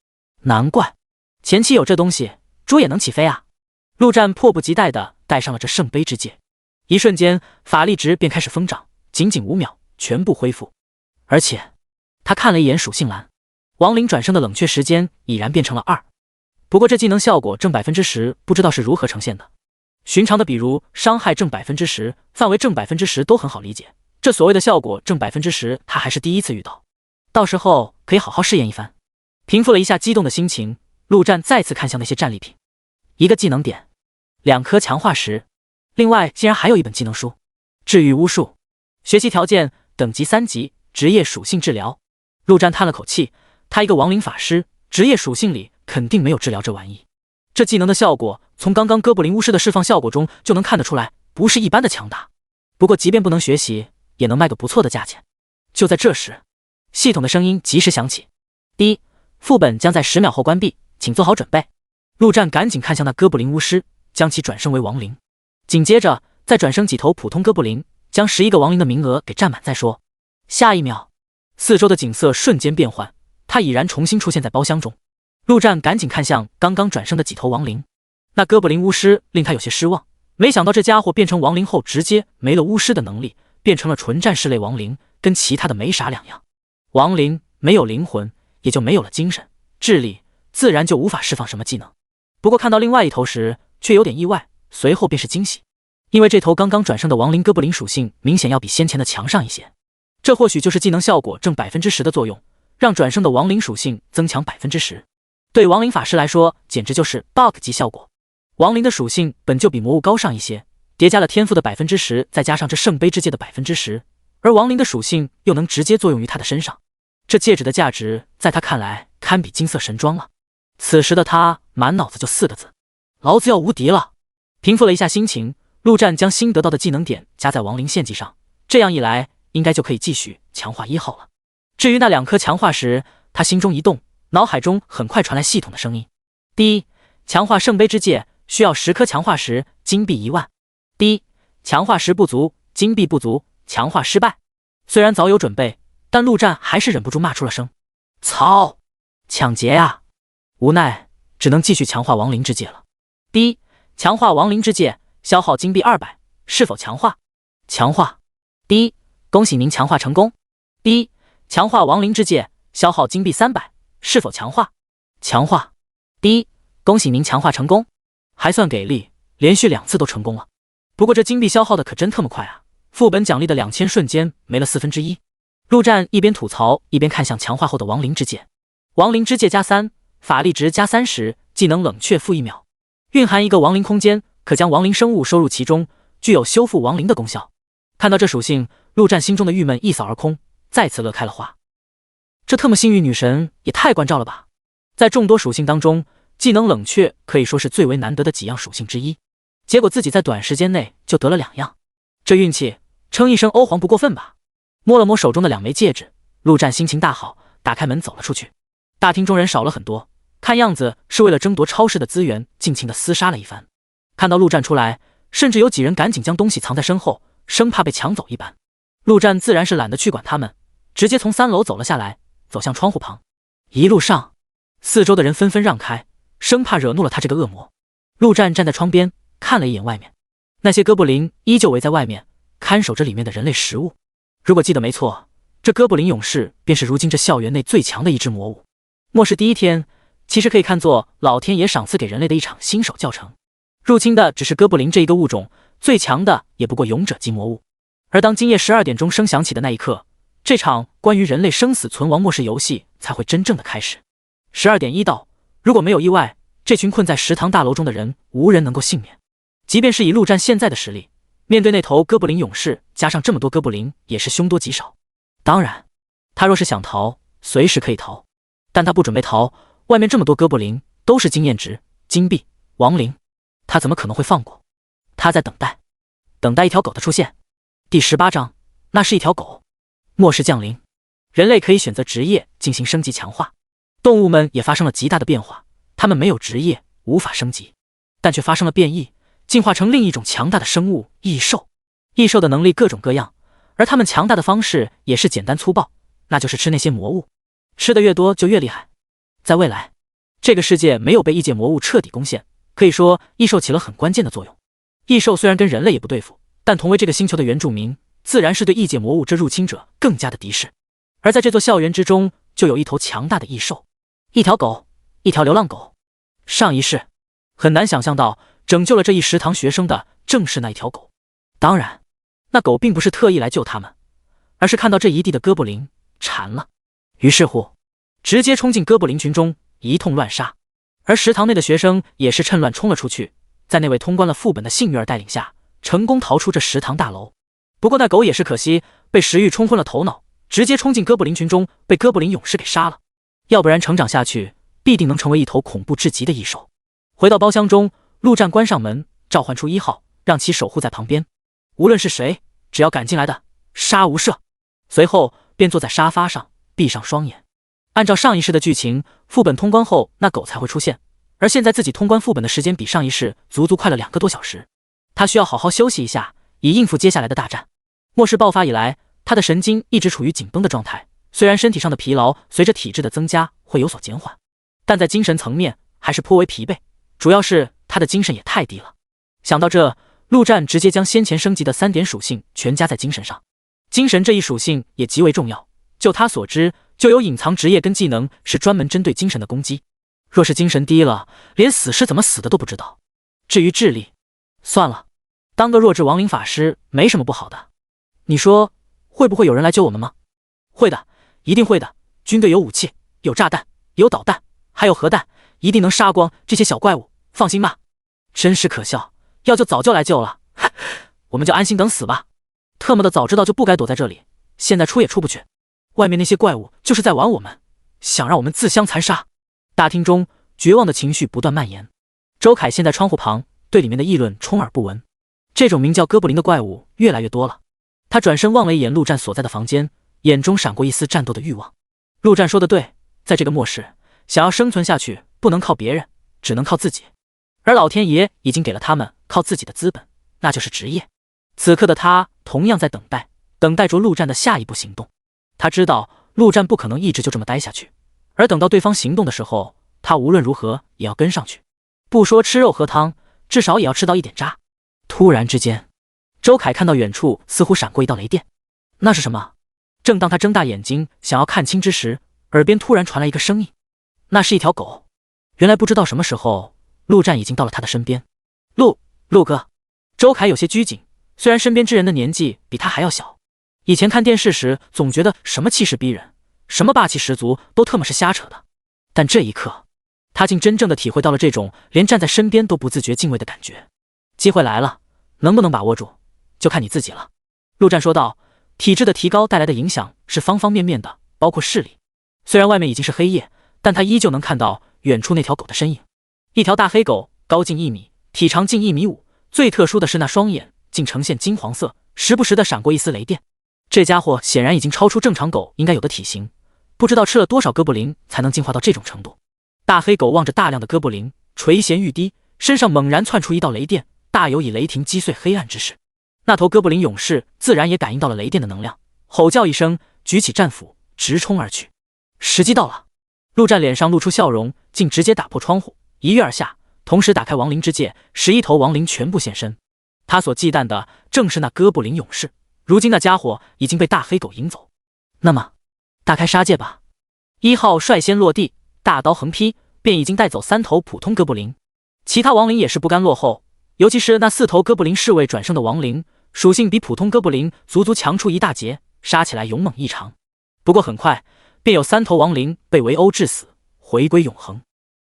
难怪前期有这东西，猪也能起飞啊！陆战迫不及待地戴上了这圣杯之戒，一瞬间法力值便开始疯涨，仅5秒全部恢复。而且他看了一眼属性栏，亡灵转生的冷却时间已然变成了2。不过这技能效果正 10%， 不知道是如何呈现的。寻常的比如伤害正 10%， 范围正 10% 都很好理解，这所谓的效果正 10%， 他还是第一次遇到，到时候可以好好试验一番。平复了一下激动的心情，陆战再次看向那些战利品，一个技能点，2颗强化石，另外竟然还有一本技能书，治愈巫术，学习条件等级3级，职业属性治疗。陆战叹了口气，他一个亡灵法师，职业属性里肯定没有治疗这玩意。这技能的效果从刚刚哥布林巫师的释放效果中就能看得出来，不是一般的强大。不过即便不能学习，也能卖个不错的价钱。就在这时，系统的声音及时响起：第一，副本将在10秒后关闭，请做好准备。陆战赶紧看向那哥布林巫师，将其转生为亡灵，紧接着再转生几头普通哥布林，将11个亡灵的名额给占满再说。下一秒，四周的景色瞬间变换，他已然重新出现在包厢中。陆战赶紧看向刚刚转生的几头亡灵，那哥布林巫师令他有些失望，没想到这家伙变成亡灵后直接没了巫师的能力，变成了纯战士类亡灵，跟其他的没啥两样。亡灵没有灵魂，也就没有了精神、智力，自然就无法释放什么技能。不过看到另外一头时，却有点意外，随后便是惊喜，因为这头刚刚转生的亡灵哥布林属性明显要比先前的强上一些。这或许就是技能效果正 10% 的作用，让转生的亡灵属性增强 10%。对亡灵法师来说，简直就是 bug 级效果。亡灵的属性本就比魔物高上一些，叠加了天赋的 10%， 再加上这圣杯之戒的 10%， 而亡灵的属性又能直接作用于他的身上。这戒指的价值在他看来堪比金色神装了。此时的他满脑子就4个字：老子要无敌了。平复了一下心情，陆战将新得到的技能点加在亡灵献祭上，这样一来应该就可以继续强化1号了。至于那2颗强化石，他心中一动，脑海中很快传来系统的声音：第一，强化圣杯之戒需要10颗强化石，金币1万。第一，强化石不足，金币不足，强化失败。虽然早有准备，但陆战还是忍不住骂出了声：操，抢劫呀！无奈只能继续强化亡灵之戒了。第一，强化亡灵之戒消耗金币200，是否强化？强化。第一，恭喜您强化成功。第一，强化亡灵之戒消耗金币300，是否强化？强化。第一，恭喜您强化成功。还算给力，连续2次都成功了。不过这金币消耗的可真特么快啊，副本奖励的2000瞬间没了1/4。陆战一边吐槽，一边看向强化后的亡灵之戒。亡灵之戒加3，法力值加30，技能冷却-1秒，蕴含一个亡灵空间，可将亡灵生物收入其中，具有修复亡灵的功效。看到这属性，陆战心中的郁闷一扫而空，再次乐开了花。这特么幸运女神也太关照了吧！在众多属性当中，技能冷却可以说是最为难得的几样属性之一，结果自己在短时间内就得了2样，这运气称一声欧皇不过分吧。摸了摸手中的2枚戒指，陆战心情大好，打开门走了出去。大厅中人少了很多，看样子是为了争夺超市的资源，尽情的厮杀了一番。看到陆战出来，甚至有几人赶紧将东西藏在身后，生怕被抢走一般。陆战自然是懒得去管他们，直接从3楼走了下来，走向窗户旁。一路上，四周的人纷纷让开，生怕惹怒了他这个恶魔。陆战站在窗边看了一眼外面，那些哥布林依旧围在外面看守着里面的人类食物。如果记得没错，这哥布林勇士便是如今这校园内最强的一只魔物。末世第一天，其实可以看作老天爷赏赐给人类的一场新手教程。入侵的只是哥布林这一个物种，最强的也不过勇者级魔物。而当今夜12点钟声响起的那一刻，这场关于人类生死存亡末世游戏才会真正的开始。12点1到，如果没有意外，这群困在食堂大楼中的人无人能够幸免。即便是以陆战现在的实力，面对那头哥布林勇士，加上这么多哥布林，也是凶多吉少。当然，他若是想逃，随时可以逃，但他不准备逃。外面这么多哥布林，都是经验值、金币、亡灵，他怎么可能会放过？他在等待，等待一条狗的出现。第18章，那是一条狗。末世降临，人类可以选择职业进行升级强化，动物们也发生了极大的变化，它们没有职业，无法升级，但却发生了变异，进化成另一种强大的生物——异兽。异兽的能力各种各样，而它们强大的方式也是简单粗暴，那就是吃那些魔物，吃的越多就越厉害。在未来，这个世界没有被异界魔物彻底攻陷，可以说异兽起了很关键的作用。异兽虽然跟人类也不对付，但同为这个星球的原住民，自然是对异界魔物这入侵者更加的敌视。而在这座校园之中，就有一头强大的异兽，一条狗，一条流浪狗。上一世，很难想象到拯救了这一食堂学生的正是那一条狗。当然，那狗并不是特意来救他们，而是看到这一地的哥布林馋了，于是乎直接冲进哥布林群中一通乱杀。而食堂内的学生也是趁乱冲了出去，在那位通关了副本的幸运儿带领下，成功逃出这食堂大楼。不过那狗也是可惜，被食欲冲昏了头脑，直接冲进哥布林群中，被哥布林勇士给杀了。要不然成长下去，必定能成为一头恐怖至极的异兽。回到包厢中，陆战关上门，召唤出1号，让其守护在旁边。无论是谁，只要赶进来的，杀无赦。随后便坐在沙发上，闭上双眼。按照上一世的剧情，副本通关后那狗才会出现，而现在自己通关副本的时间比上一世足足快了2个多小时，他需要好好休息一下，以应付接下来的大战。末世爆发以来，他的神经一直处于紧绷的状态，虽然身体上的疲劳随着体质的增加会有所减缓，但在精神层面还是颇为疲惫，主要是他的精神也太低了。想到这，陆战直接将先前升级的3点属性全加在精神上。精神这一属性也极为重要，就他所知，就有隐藏职业跟技能是专门针对精神的攻击。若是精神低了，连死是怎么死的都不知道。至于智力，算了，当个弱智亡灵法师没什么不好的。你说会不会有人来救我们吗？会的，一定会的。军队有武器，有炸弹，有导弹，还有核弹，一定能杀光这些小怪物，放心吧。真是可笑，要救早就来救了，我们就安心等死吧。特么的早知道就不该躲在这里，现在出也出不去。外面那些怪物就是在玩我们，想让我们自相残杀。大厅中绝望的情绪不断蔓延。周凯现在窗户旁，对里面的议论充耳不闻。这种名叫哥布林的怪物越来越多了。他转身望了一眼陆战所在的房间，眼中闪过一丝战斗的欲望。陆战说的对，在这个末世，想要生存下去，不能靠别人，只能靠自己。而老天爷已经给了他们靠自己的资本，那就是职业。此刻的他同样在等待，等待着陆战的下一步行动。他知道陆战不可能一直就这么待下去，而等到对方行动的时候，他无论如何也要跟上去。不说吃肉喝汤，至少也要吃到一点渣。突然之间，周凯看到远处似乎闪过一道雷电，那是什么？正当他睁大眼睛想要看清之时，耳边突然传来一个声音，那是一条狗。原来不知道什么时候，陆战已经到了他的身边。陆哥。周凯有些拘谨，虽然身边之人的年纪比他还要小，以前看电视时总觉得什么气势逼人，什么霸气十足都特么是瞎扯的，但这一刻他竟真正的体会到了这种连站在身边都不自觉敬畏的感觉。机会来了，能不能把握住，就看你自己了。陆战说道，体质的提高带来的影响是方方面面的，包括视力。虽然外面已经是黑夜，但他依旧能看到远处那条狗的身影。一条大黑狗，高近1米，体长近1.5米，最特殊的是那双眼竟呈现金黄色，时不时的闪过一丝雷电。这家伙显然已经超出正常狗应该有的体型，不知道吃了多少哥布林才能进化到这种程度。大黑狗望着大量的哥布林，垂涎欲滴，身上猛然窜出一道雷电，大有以雷霆击碎黑暗之势。那头哥布林勇士自然也感应到了雷电的能量，吼叫一声，举起战斧直冲而去。时机到了，陆战脸上露出笑容，竟直接打破窗户，一跃而下，同时打开亡灵之戒，11头亡灵全部现身。他所忌惮的正是那哥布林勇士，如今那家伙已经被大黑狗引走。那么大开杀戒吧。1号率先落地，大刀横劈，便已经带走3头普通哥布林。其他亡灵也是不甘落后，尤其是那4头哥布林侍卫转生的亡灵，属性比普通哥布林足强出一大截，杀起来勇猛异常。不过很快便有3头亡灵被围殴致死，回归永恒。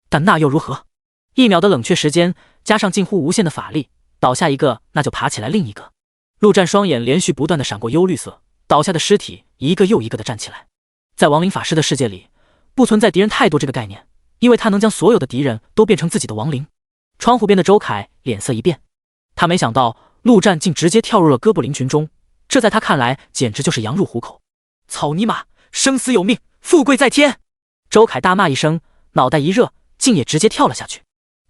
但那又如何？1秒的冷却时间，加上近乎无限的法力，倒下一个那就爬起来另一个。陆战双眼连续不断的闪过幽绿色，倒下的尸体一个又一个的站起来。在亡灵法师的世界里，不存在敌人太多这个概念，因为他能将所有的敌人都变成自己的亡灵。窗户边的周凯脸色一变，他没想到陆战竟直接跳入了哥布林群中，这在他看来简直就是羊入虎口。草泥马，生死有命，富贵在天！周凯大骂一声，脑袋一热，竟也直接跳了下去。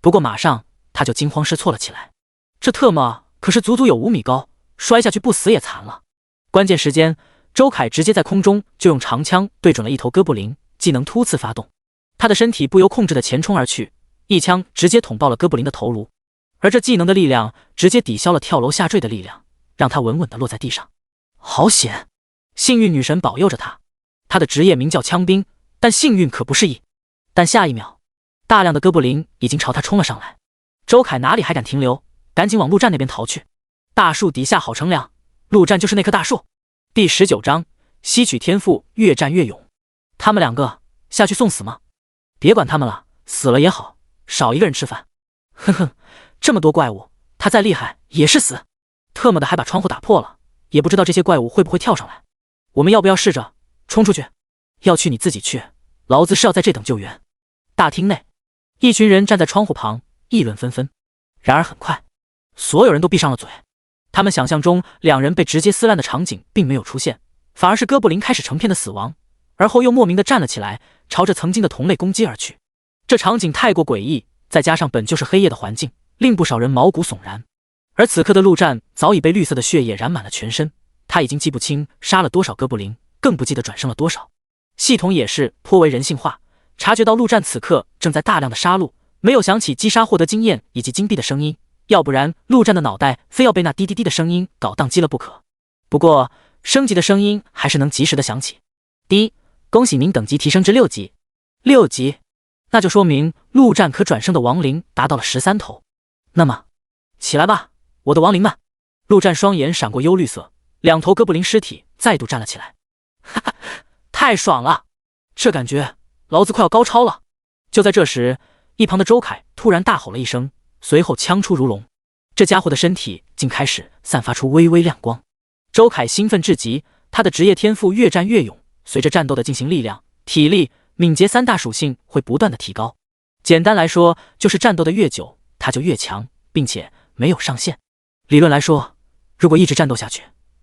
不过马上他就惊慌失措了起来，这特么可是足有5米高，摔下去不死也惨了。关键时间，周凯直接在空中就用长枪对准了一头哥布林，技能突刺发动，他的身体不由控制的前冲而去，一枪直接捅爆了哥布林的头颅。而这技能的力量直接抵消了跳楼下坠的力量，让他稳稳地落在地上。好险！幸运女神保佑着他。他的职业名叫枪兵，但幸运可不是但下一秒，大量的哥布林已经朝他冲了上来。周凯哪里还敢停留，赶紧往陆战那边逃去。大树底下好乘凉，陆战就是那棵大树。第19章，吸取天赋，越战越勇。他们2个下去送死吗？别管他们了，死了也好，少一个人吃饭。哼哼，这么多怪物，他再厉害也是死。特么的还把窗户打破了，也不知道这些怪物会不会跳上来。我们要不要试着冲出去？要去你自己去，老子是要在这等救援。大厅内，一群人站在窗户旁议论纷纷。然而很快，所有人都闭上了嘴。他们想象中2人被直接撕烂的场景并没有出现，反而是哥布林开始成片的死亡，而后又莫名的站了起来，朝着曾经的同类攻击而去。这场景太过诡异，再加上本就是黑夜的环境，令不少人毛骨悚然。而此刻的陆战早已被绿色的血液染满了全身，他已经记不清杀了多少哥布林，更不记得转生了多少。系统也是颇为人性化，察觉到陆战此刻正在大量的杀戮，没有响起击杀获得经验以及金币的声音，要不然陆战的脑袋非要被那滴滴滴的声音搞宕机了不可。不过升级的声音还是能及时的响起。第一，恭喜您等级提升至6级。6级，那就说明陆战可转生的亡灵达到了13头。那么起来吧，我的亡灵们！陆战双眼闪过幽绿色，2头哥布林尸体再度站了起来。哈哈，太爽了，这感觉老子快要高超了。就在这时，一旁的周凯突然大吼了一声，随后枪出如龙。这家伙的身体竟开始散发出微微亮光。周凯兴奋至极，他的职业天赋越战越勇，随着战斗的进行，力量、体力、敏捷3大属性会不断的提高。简单来说，就是战斗的越久，他就越强，并且没有上限。理论来说，如果一直战斗下去，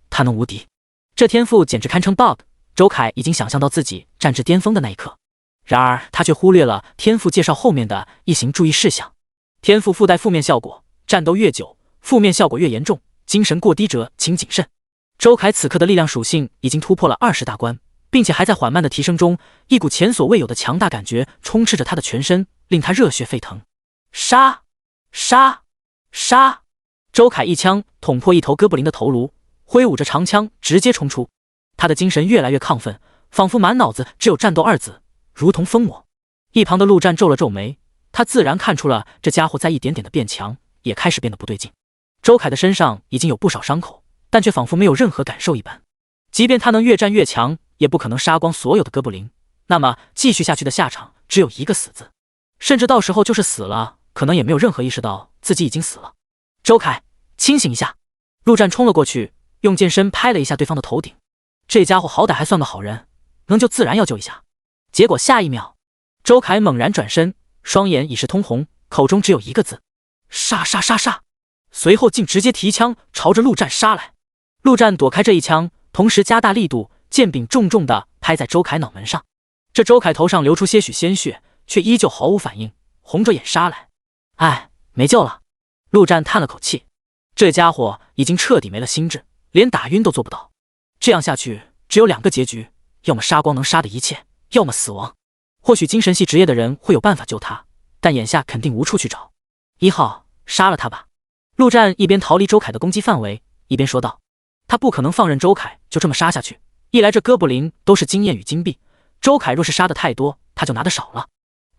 他能无敌。这天赋简直堪称 bug。周凯已经想象到自己战至巅峰的那一刻，然而他却忽略了天赋介绍后面的一行注意事项。天赋附带负面效果，战斗越久，负面效果越严重，精神过低者请谨慎。周凯此刻的力量属性已经突破了20大关，并且还在缓慢的提升中，一股前所未有的强大感觉充斥着他的全身，令他热血沸腾。杀！杀！杀！周凯一枪捅破一头哥布林的头颅，挥舞着长枪直接冲出。他的精神越来越亢奋，仿佛满脑子只有战斗2字，如同疯魔。一旁的陆战皱了皱眉，他自然看出了这家伙在一点点的变强，也开始变得不对劲。周凯的身上已经有不少伤口，但却仿佛没有任何感受一般。即便他能越战越强，也不可能杀光所有的哥布林，那么继续下去的下场只有一个死字，甚至到时候就是死了，可能也没有任何意识到自己已经死了。周凯，清醒一下！陆战冲了过去，用剑身拍了一下对方的头顶。这家伙好歹还算个好人，能救自然要救一下。结果下一秒，周凯猛然转身，双眼已是通红，口中只有一个字：杀杀杀杀！随后竟直接提枪朝着陆战杀来。陆战躲开这一枪，同时加大力度，剑柄重重地拍在周凯脑门上。这周凯头上流出些许鲜血，却依旧毫无反应，红着眼杀来。哎，没救了！陆战叹了口气，这家伙已经彻底没了心智，连打晕都做不到。这样下去，只有2个结局，要么杀光能杀的一切，要么死亡。或许精神系职业的人会有办法救他，但眼下肯定无处去找。1号，杀了他吧！陆战一边逃离周凯的攻击范围，一边说道。他不可能放任周凯就这么杀下去，一来这哥布林都是经验与金币，周凯若是杀的太多，他就拿的少了。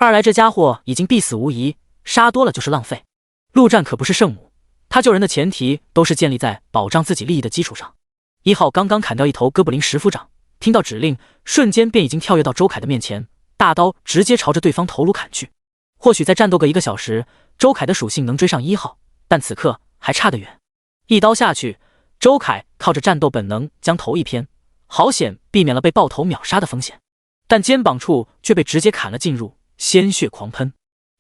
二来这家伙已经必死无疑，杀多了就是浪费。陆战可不是圣母，他救人的前提都是建立在保障自己利益的基础上。1号刚刚砍掉一头哥布林石夫长，听到指令，瞬间便已经跳跃到周凯的面前，大刀直接朝着对方头颅砍去。或许再战斗个1个小时，周凯的属性能追上1号，但此刻还差得远。一刀下去，周凯靠着战斗本能将头一偏，好险避免了被爆头秒杀的风险，但肩膀处却被直接砍了进入，鲜血狂喷。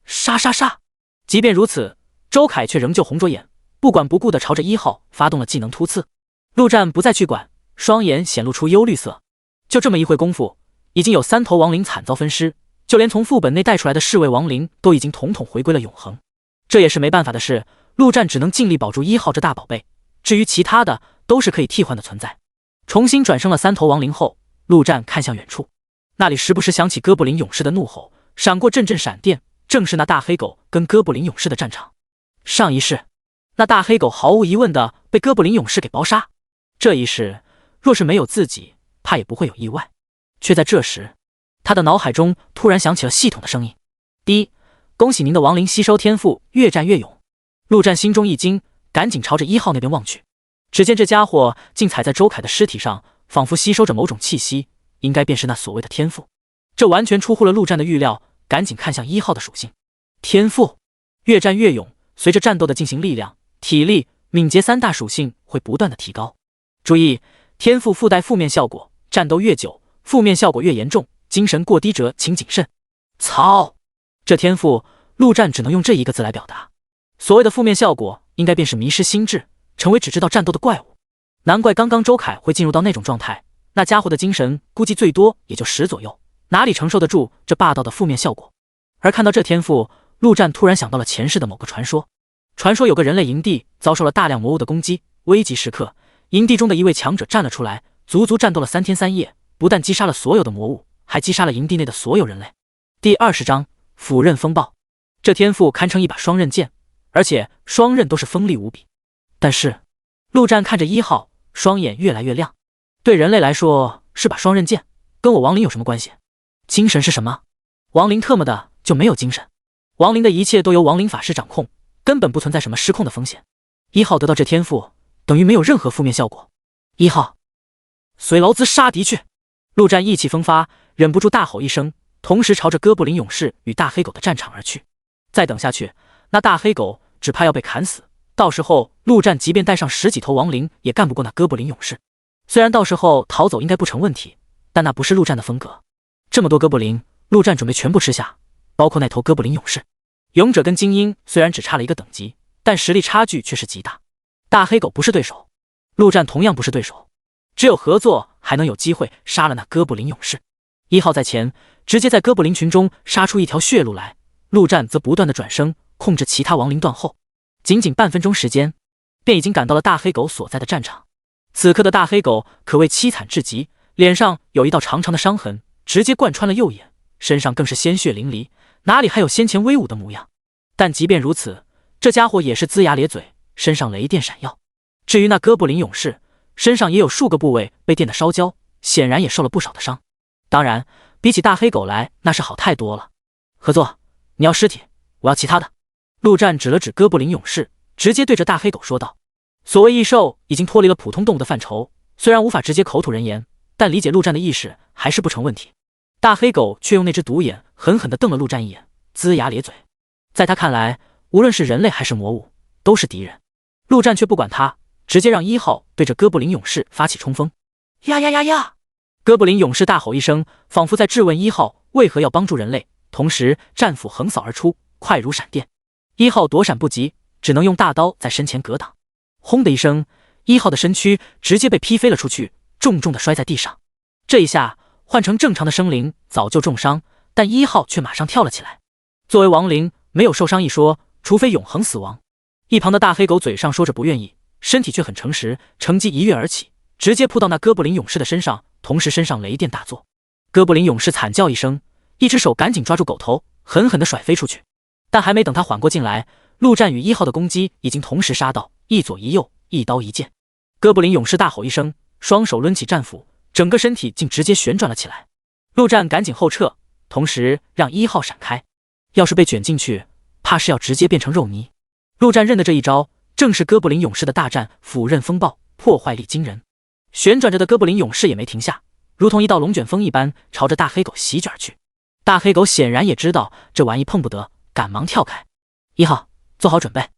杀杀杀！即便如此，周凯却仍旧红着眼，不管不顾地朝着1号发动了技能突刺。陆战不再去管，双眼显露出忧虑色。就这么一会功夫，已经有3头亡灵惨遭分尸，就连从副本内带出来的侍卫亡灵都已经统统回归了永恒。这也是没办法的事，陆战只能尽力保住1号这大宝贝，至于其他的都是可以替换的存在。重新转生了3头亡灵后，陆战看向远处，那里时不时响起哥布林勇士的怒吼，闪过阵阵闪电，正是那大黑狗跟哥布林勇士的战场。上一世，那大黑狗毫无疑问的被哥布林勇士给包杀，这一世若是没有自己，怕也不会有意外。却在这时，他的脑海中突然响起了系统的声音：第一，恭喜您的亡灵吸收天赋越战越勇。陆战心中一惊，赶紧朝着1号那边望去，只见这家伙竟踩在周凯的尸体上，仿佛吸收着某种气息，应该便是那所谓的天赋。这完全出乎了陆战的预料，赶紧看向1号的属性。天赋越战越勇，随着战斗的进行，力量、体力、敏捷3大属性会不断的提高。注意，天赋附带负面效果，战斗越久，负面效果越严重，精神过低者请谨慎。操！这天赋，陆战只能用这一个字来表达。所谓的负面效果，应该便是迷失心智，成为只知道战斗的怪物。难怪刚刚周凯会进入到那种状态，那家伙的精神估计最多也就10左右，哪里承受得住这霸道的负面效果？而看到这天赋，陆战突然想到了前世的某个传说。传说有个人类营地遭受了大量魔物的攻击，危急时刻，营地中的一位强者站了出来，足足战斗了3天3夜，不但击杀了所有的魔物，还击杀了营地内的所有人类。第20章斧刃风暴。这天赋堪称一把双刃剑，而且双刃都是锋利无比。但是陆战看着1号，双眼越来越亮。对人类来说是把双刃剑，跟我亡灵有什么关系？精神是什么？亡灵特么的就没有精神？亡灵的一切都由亡灵法师掌控，根本不存在什么失控的风险。1号得到这天赋，等于没有任何负面效果。1号，随劳兹杀敌去！陆战意气风发，忍不住大吼一声，同时朝着哥布林勇士与大黑狗的战场而去。再等下去，那大黑狗只怕要被砍死，到时候陆战即便带上10几头亡灵，也干不过那哥布林勇士。虽然到时候逃走应该不成问题，但那不是陆战的风格。这么多哥布林，陆战准备全部吃下，包括那头哥布林勇士。勇者跟精英虽然只差了1个等级，但实力差距却是极大。大黑狗不是对手，陆战同样不是对手，只有合作还能有机会杀了那哥布林勇士。1号在前，直接在哥布林群中杀出一条血路来，陆战则不断的转身控制其他亡灵断后。仅仅半分钟时间，便已经赶到了大黑狗所在的战场。此刻的大黑狗可谓凄惨至极，脸上有一道长长的伤痕，直接贯穿了右眼，身上更是鲜血淋漓，哪里还有先前威武的模样？但即便如此，这家伙也是龇牙咧嘴，身上雷电闪耀。至于那哥布林勇士，身上也有数个部位被电得烧焦，显然也受了不少的伤。当然，比起大黑狗来，那是好太多了。合作，你要尸体，我要其他的。陆战指了指哥布林勇士，直接对着大黑狗说道。所谓异兽已经脱离了普通动物的范畴，虽然无法直接口吐人言，但理解陆战的意识还是不成问题。大黑狗却用那只独眼狠狠地瞪了陆战一眼，龇牙咧嘴。在他看来，无论是人类还是魔物，都是敌人。陆战却不管他，直接让1号对着哥布林勇士发起冲锋。呀呀呀呀！哥布林勇士大吼一声，仿佛在质问1号为何要帮助人类，同时战斧横扫而出，快如闪电。1号躲闪不及，只能用大刀在身前格挡。轰的一声，1号的身躯直接被劈飞了出去，重重的摔在地上。这一下换成正常的生灵早就重伤，但1号却马上跳了起来。作为亡灵，没有受伤一说，除非永恒死亡。一旁的大黑狗嘴上说着不愿意，身体却很诚实，乘机一跃而起，直接扑到那哥布林勇士的身上，同时身上雷电大作。哥布林勇士惨叫一声，一只手赶紧抓住狗头，狠狠地甩飞出去。但还没等他缓过劲来，陆战与1号的攻击已经同时杀到，一左一右，一刀一剑。哥布林勇士大吼一声，双手抡起战斧，整个身体竟直接旋转了起来。陆战赶紧后撤，同时让1号闪开。要是被卷进去，怕是要直接变成肉泥。陆战认的这一招，正是哥布林勇士的大战斧刃风暴，破坏力惊人。旋转着的哥布林勇士也没停下，如同一道龙卷风一般，朝着大黑狗席卷而去。大黑狗显然也知道这玩意碰不得，赶忙跳开。1号，做好准备。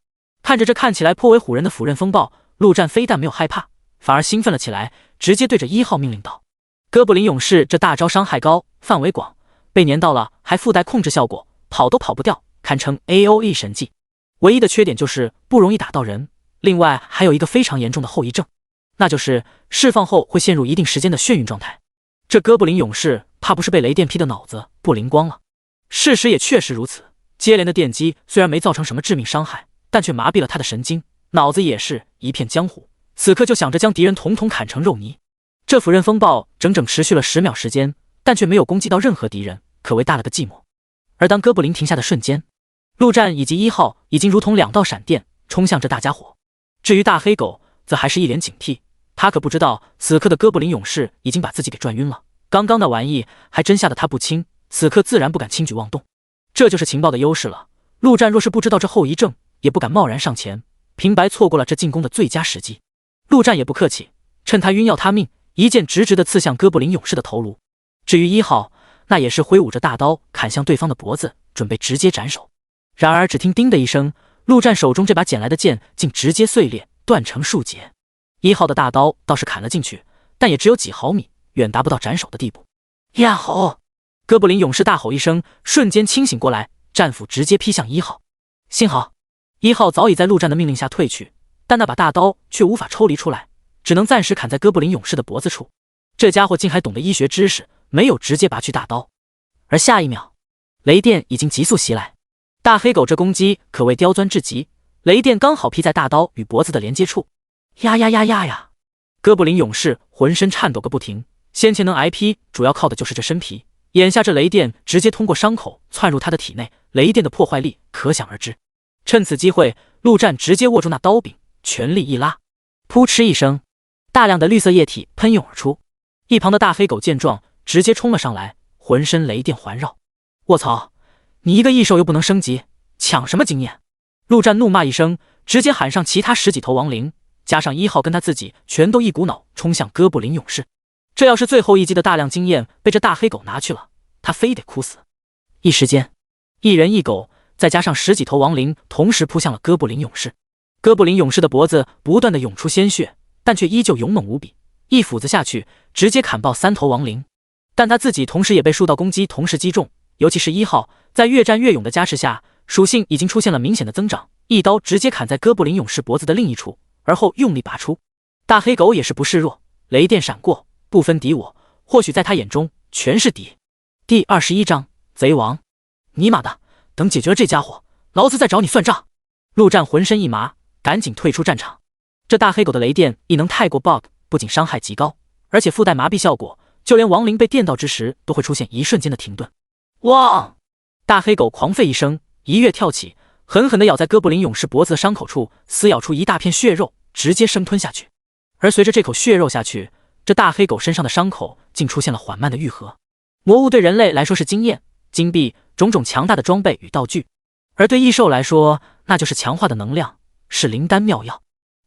看着这看起来颇为唬人的斧刃风暴，陆战非但没有害怕，反而兴奋了起来，直接对着1号命令道：哥布林勇士这大招伤害高，范围广，被粘到了还附带控制效果，跑都跑不掉，堪称 AOE 神技。唯一的缺点就是不容易打到人，另外还有一个非常严重的后遗症，那就是释放后会陷入一定时间的眩晕状态。这哥布林勇士怕不是被雷电劈的脑子不灵光了。事实也确实如此，接连的电击虽然没造成什么致命伤害，但却麻痹了他的神经，脑子也是一片浆糊，此刻就想着将敌人统统砍成肉泥。这斧刃风暴整整持续了10秒时间，但却没有攻击到任何敌人，可谓大了个寂寞。而当哥布林停下的瞬间，陆战以及1号已经如同2道闪电冲向这大家伙。至于大黑狗则还是一脸警惕，他可不知道此刻的哥布林勇士已经把自己给转晕了，刚刚那玩意还真吓得他不轻，此刻自然不敢轻举妄动。这就是情报的优势了，陆战若是不知道这后遗症，也不敢贸然上前，平白错过了这进攻的最佳时机。陆战也不客气，趁他晕要他命，一剑直直地刺向哥布林勇士的头颅。至于1号，那也是挥舞着大刀砍向对方的脖子，准备直接斩首。然而只听叮的一声，陆战手中这把捡来的剑竟直接碎裂，断成数截。1号的大刀倒是砍了进去，但也只有几毫米，远达不到斩首的地步。呀吼！哥布林勇士大吼一声，瞬间清醒过来，战斧直接劈向1号。幸好1号早已在陆战的命令下退去，但那把大刀却无法抽离出来，只能暂时砍在哥布林勇士的脖子处。这家伙竟还懂得医学知识，没有直接拔去大刀。而下一秒，雷电已经急速袭来。大黑狗这攻击可谓刁钻至极，雷电刚好劈在大刀与脖子的连接处。呀呀呀呀呀！哥布林勇士浑身颤抖个不停，先前能挨劈主要靠的就是这身皮，眼下这雷电直接通过伤口窜入他的体内，雷电的破坏力可想而知。趁此机会，陆战直接握住那刀柄，全力一拉，噗嗤一声，大量的绿色液体喷涌而出。一旁的大黑狗见状，直接冲了上来，浑身雷电环绕。卧槽，你一个异兽又不能升级，抢什么经验？陆战怒骂一声，直接喊上其他10几头亡灵，加上1号跟他自己，全都一股脑冲向哥布林勇士。这要是最后一击的大量经验被这大黑狗拿去了，他非得哭死。一时间，一人一狗再加上10几头亡灵同时扑向了哥布林勇士。哥布林勇士的脖子不断的涌出鲜血，但却依旧勇猛无比，一斧子下去直接砍爆3头亡灵。但他自己同时也被数道攻击同时击中，尤其是1号，在越战越勇的加持下，属性已经出现了明显的增长，一刀直接砍在哥布林勇士脖子的另一处，而后用力拔出。大黑狗也是不示弱，雷电闪过，不分敌我，或许在他眼中全是敌。第21章贼王。尼玛的，等解决了这家伙，老子再找你算账。陆战浑身一麻，赶紧退出战场。这大黑狗的雷电异能太过 bug， 不仅伤害极高，而且附带麻痹效果，就连亡灵被电到之时都会出现一瞬间的停顿。汪！大黑狗狂吠一声，一跃跳起，狠狠地咬在哥布林勇士脖子的伤口处，撕咬出一大片血肉，直接生吞下去。而随着这口血肉下去，这大黑狗身上的伤口竟出现了缓慢的愈合。魔物对人类来说是经验、金币、种种强大的装备与道具，而对异兽来说，那就是强化的能量，是灵丹妙药。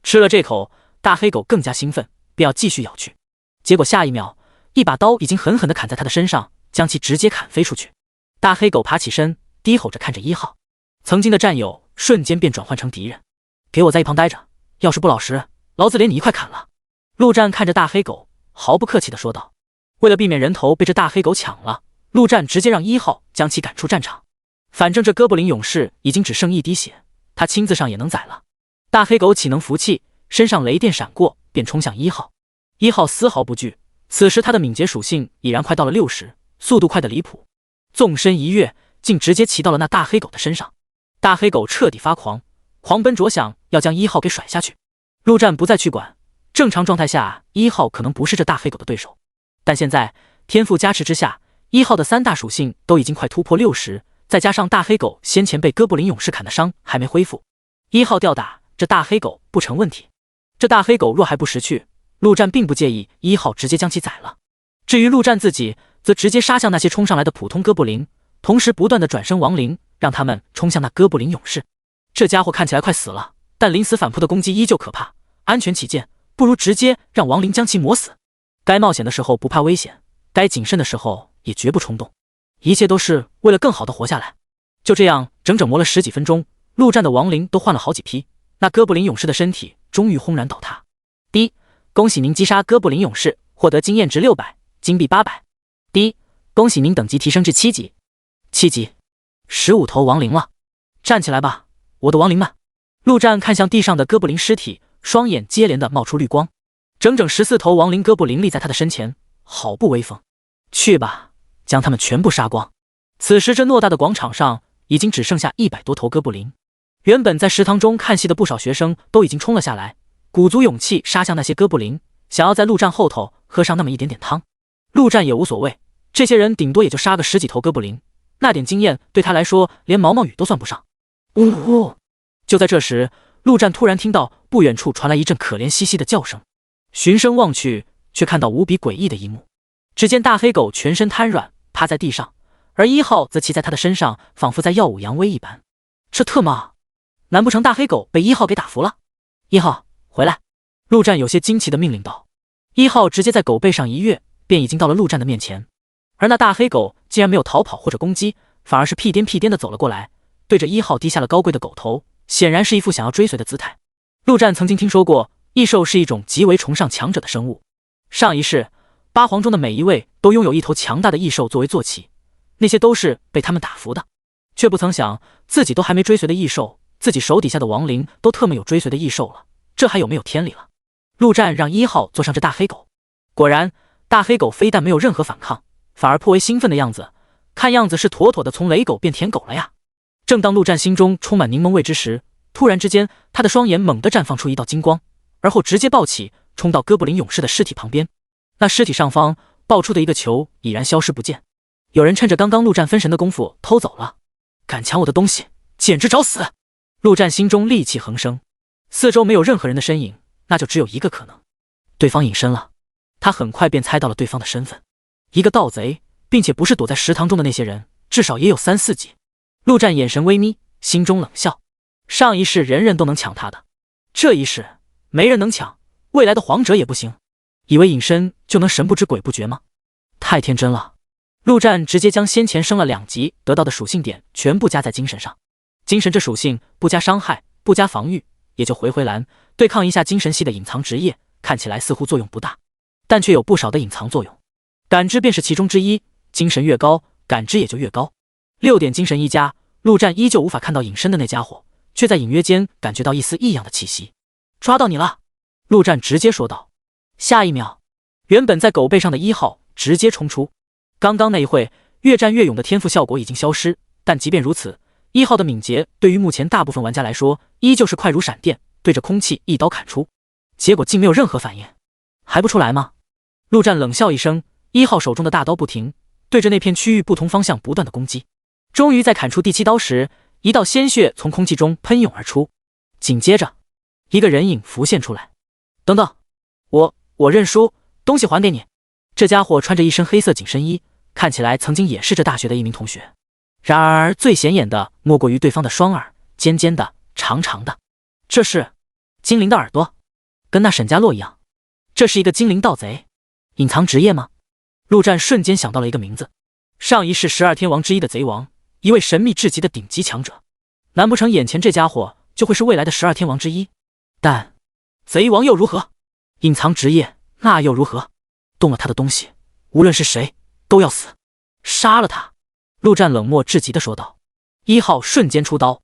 吃了这口，大黑狗更加兴奋，便要继续咬去。结果下一秒，一把刀已经狠狠地砍在他的身上，将其直接砍飞出去。大黑狗爬起身，低吼着看着1号，曾经的战友瞬间便转换成敌人。给我在一旁待着，要是不老实，老子连你一块砍了。陆战看着大黑狗，毫不客气地说道。为了避免人头被这大黑狗抢了，陆战直接让1号将其赶出战场。反正这哥布林勇士已经只剩一滴血，他亲自上也能宰了。大黑狗岂能服气，身上雷电闪过，便冲向1号。1号丝毫不惧，此时他的敏捷属性已然快到了60，速度快得离谱，纵身一跃，竟直接骑到了那大黑狗的身上。大黑狗彻底发狂，狂奔着想要将1号给甩下去。陆战不再去管，正常状态下1号可能不是这大黑狗的对手，但现在天赋加持之下，1号的3大属性都已经快突破60，再加上大黑狗先前被哥布林勇士砍的伤还没恢复，1号吊打这大黑狗不成问题。这大黑狗若还不识趣，陆战并不介意1号直接将其宰了。至于陆战自己，则直接杀向那些冲上来的普通哥布林，同时不断的转生亡灵，让他们冲向那哥布林勇士。这家伙看起来快死了，但临死反扑的攻击依旧可怕。安全起见，不如直接让亡灵将其磨死。该冒险的时候不怕危险，该谨慎的时候也绝不冲动。一切都是为了更好的活下来。就这样，整整磨了10几分钟，陆战的亡灵都换了好几批，那哥布林勇士的身体终于轰然倒塌。第一，恭喜您击杀哥布林勇士，获得经验值600，金币800。第一，恭喜您等级提升至7级。7级，15头亡灵了。站起来吧，我的亡灵们！陆战看向地上的哥布林尸体，双眼接连的冒出绿光。整整14头亡灵哥布林立在他的身前，好不威风。去吧，将他们全部杀光。此时这偌大的广场上已经只剩下100多头哥布林。原本在食堂中看戏的不少学生都已经冲了下来，鼓足勇气杀向那些哥布林，想要在陆战后头喝上那么一点点汤。陆战也无所谓，这些人顶多也就杀个10几头哥布林，那点经验对他来说连毛毛雨都算不上。呜呼！就在这时，陆战突然听到不远处传来一阵可怜兮兮的叫声，循声望去，却看到无比诡异的一幕。只见大黑狗全身瘫软趴在地上，而1号则骑在他的身上，仿佛在耀武扬威一般。这特么，难不成大黑狗被1号给打服了？1号回来！陆战有些惊奇地命令道。1号直接在狗背上一跃，便已经到了陆战的面前。而那大黑狗竟然没有逃跑或者攻击，反而是屁颠屁颠地走了过来，对着1号低下了高贵的狗头，显然是一副想要追随的姿态。陆战曾经听说过，异兽是一种极为崇尚强者的生物。上一世八皇中的每一位都拥有一头强大的异兽作为坐骑，那些都是被他们打服的。却不曾想自己都还没追随的异兽，自己手底下的亡灵都特么有追随的异兽了，这还有没有天理了？陆战让1号坐上这大黑狗，果然大黑狗非但没有任何反抗，反而颇为兴奋的样子，看样子是妥妥的从雷狗变舔狗了呀。正当陆战心中充满柠檬味之时，突然之间他的双眼猛地绽放出一道金光，而后直接暴起，冲到哥布林勇士的尸体旁边。那尸体上方爆出的一个球已然消失不见，有人趁着刚刚陆战分神的功夫偷走了。敢抢我的东西，简直找死！陆战心中戾气横生，四周没有任何人的身影，那就只有一个可能，对方隐身了。他很快便猜到了对方的身份，一个盗贼，并且不是躲在食堂中的那些人，至少也有3、4级。陆战眼神微眯，心中冷笑，上一世人人都能抢他的，这一世没人能抢，未来的皇者也不行。以为隐身就能神不知鬼不觉吗？太天真了。陆战直接将先前升了2级得到的属性点全部加在精神上。精神这属性不加伤害，不加防御，也就回蓝，对抗一下精神系的隐藏职业，看起来似乎作用不大，但却有不少的隐藏作用。感知便是其中之一，精神越高，感知也就越高。6点精神一加，陆战依旧无法看到隐身的那家伙，却在隐约间感觉到一丝异样的气息。抓到你了！陆战直接说道。下一秒，原本在狗背上的1号直接冲出。刚刚那一会越战越勇的天赋效果已经消失，但即便如此，1号的敏捷对于目前大部分玩家来说依旧是快如闪电，对着空气一刀砍出，结果竟没有任何反应。还不出来吗？陆战冷笑一声，1号手中的大刀不停，对着那片区域不同方向不断的攻击。终于在砍出第7刀时，一道鲜血从空气中喷涌而出，紧接着一个人影浮现出来。等等，我认输，东西还给你。这家伙穿着一身黑色紧身衣，看起来曾经也是这大学的一名同学。然而最显眼的莫过于对方的双耳，尖尖的，长长的。这是精灵的耳朵，跟那沈家洛一样。这是一个精灵盗贼，隐藏职业吗？陆战瞬间想到了一个名字，上一世12天王之一的贼王，一位神秘至极的顶级强者。难不成眼前这家伙就会是未来的12天王之一？但贼王又如何？隐藏职业那又如何？动了他的东西，无论是谁都要死。杀了他！陆战冷漠至极地说道。1号瞬间出刀。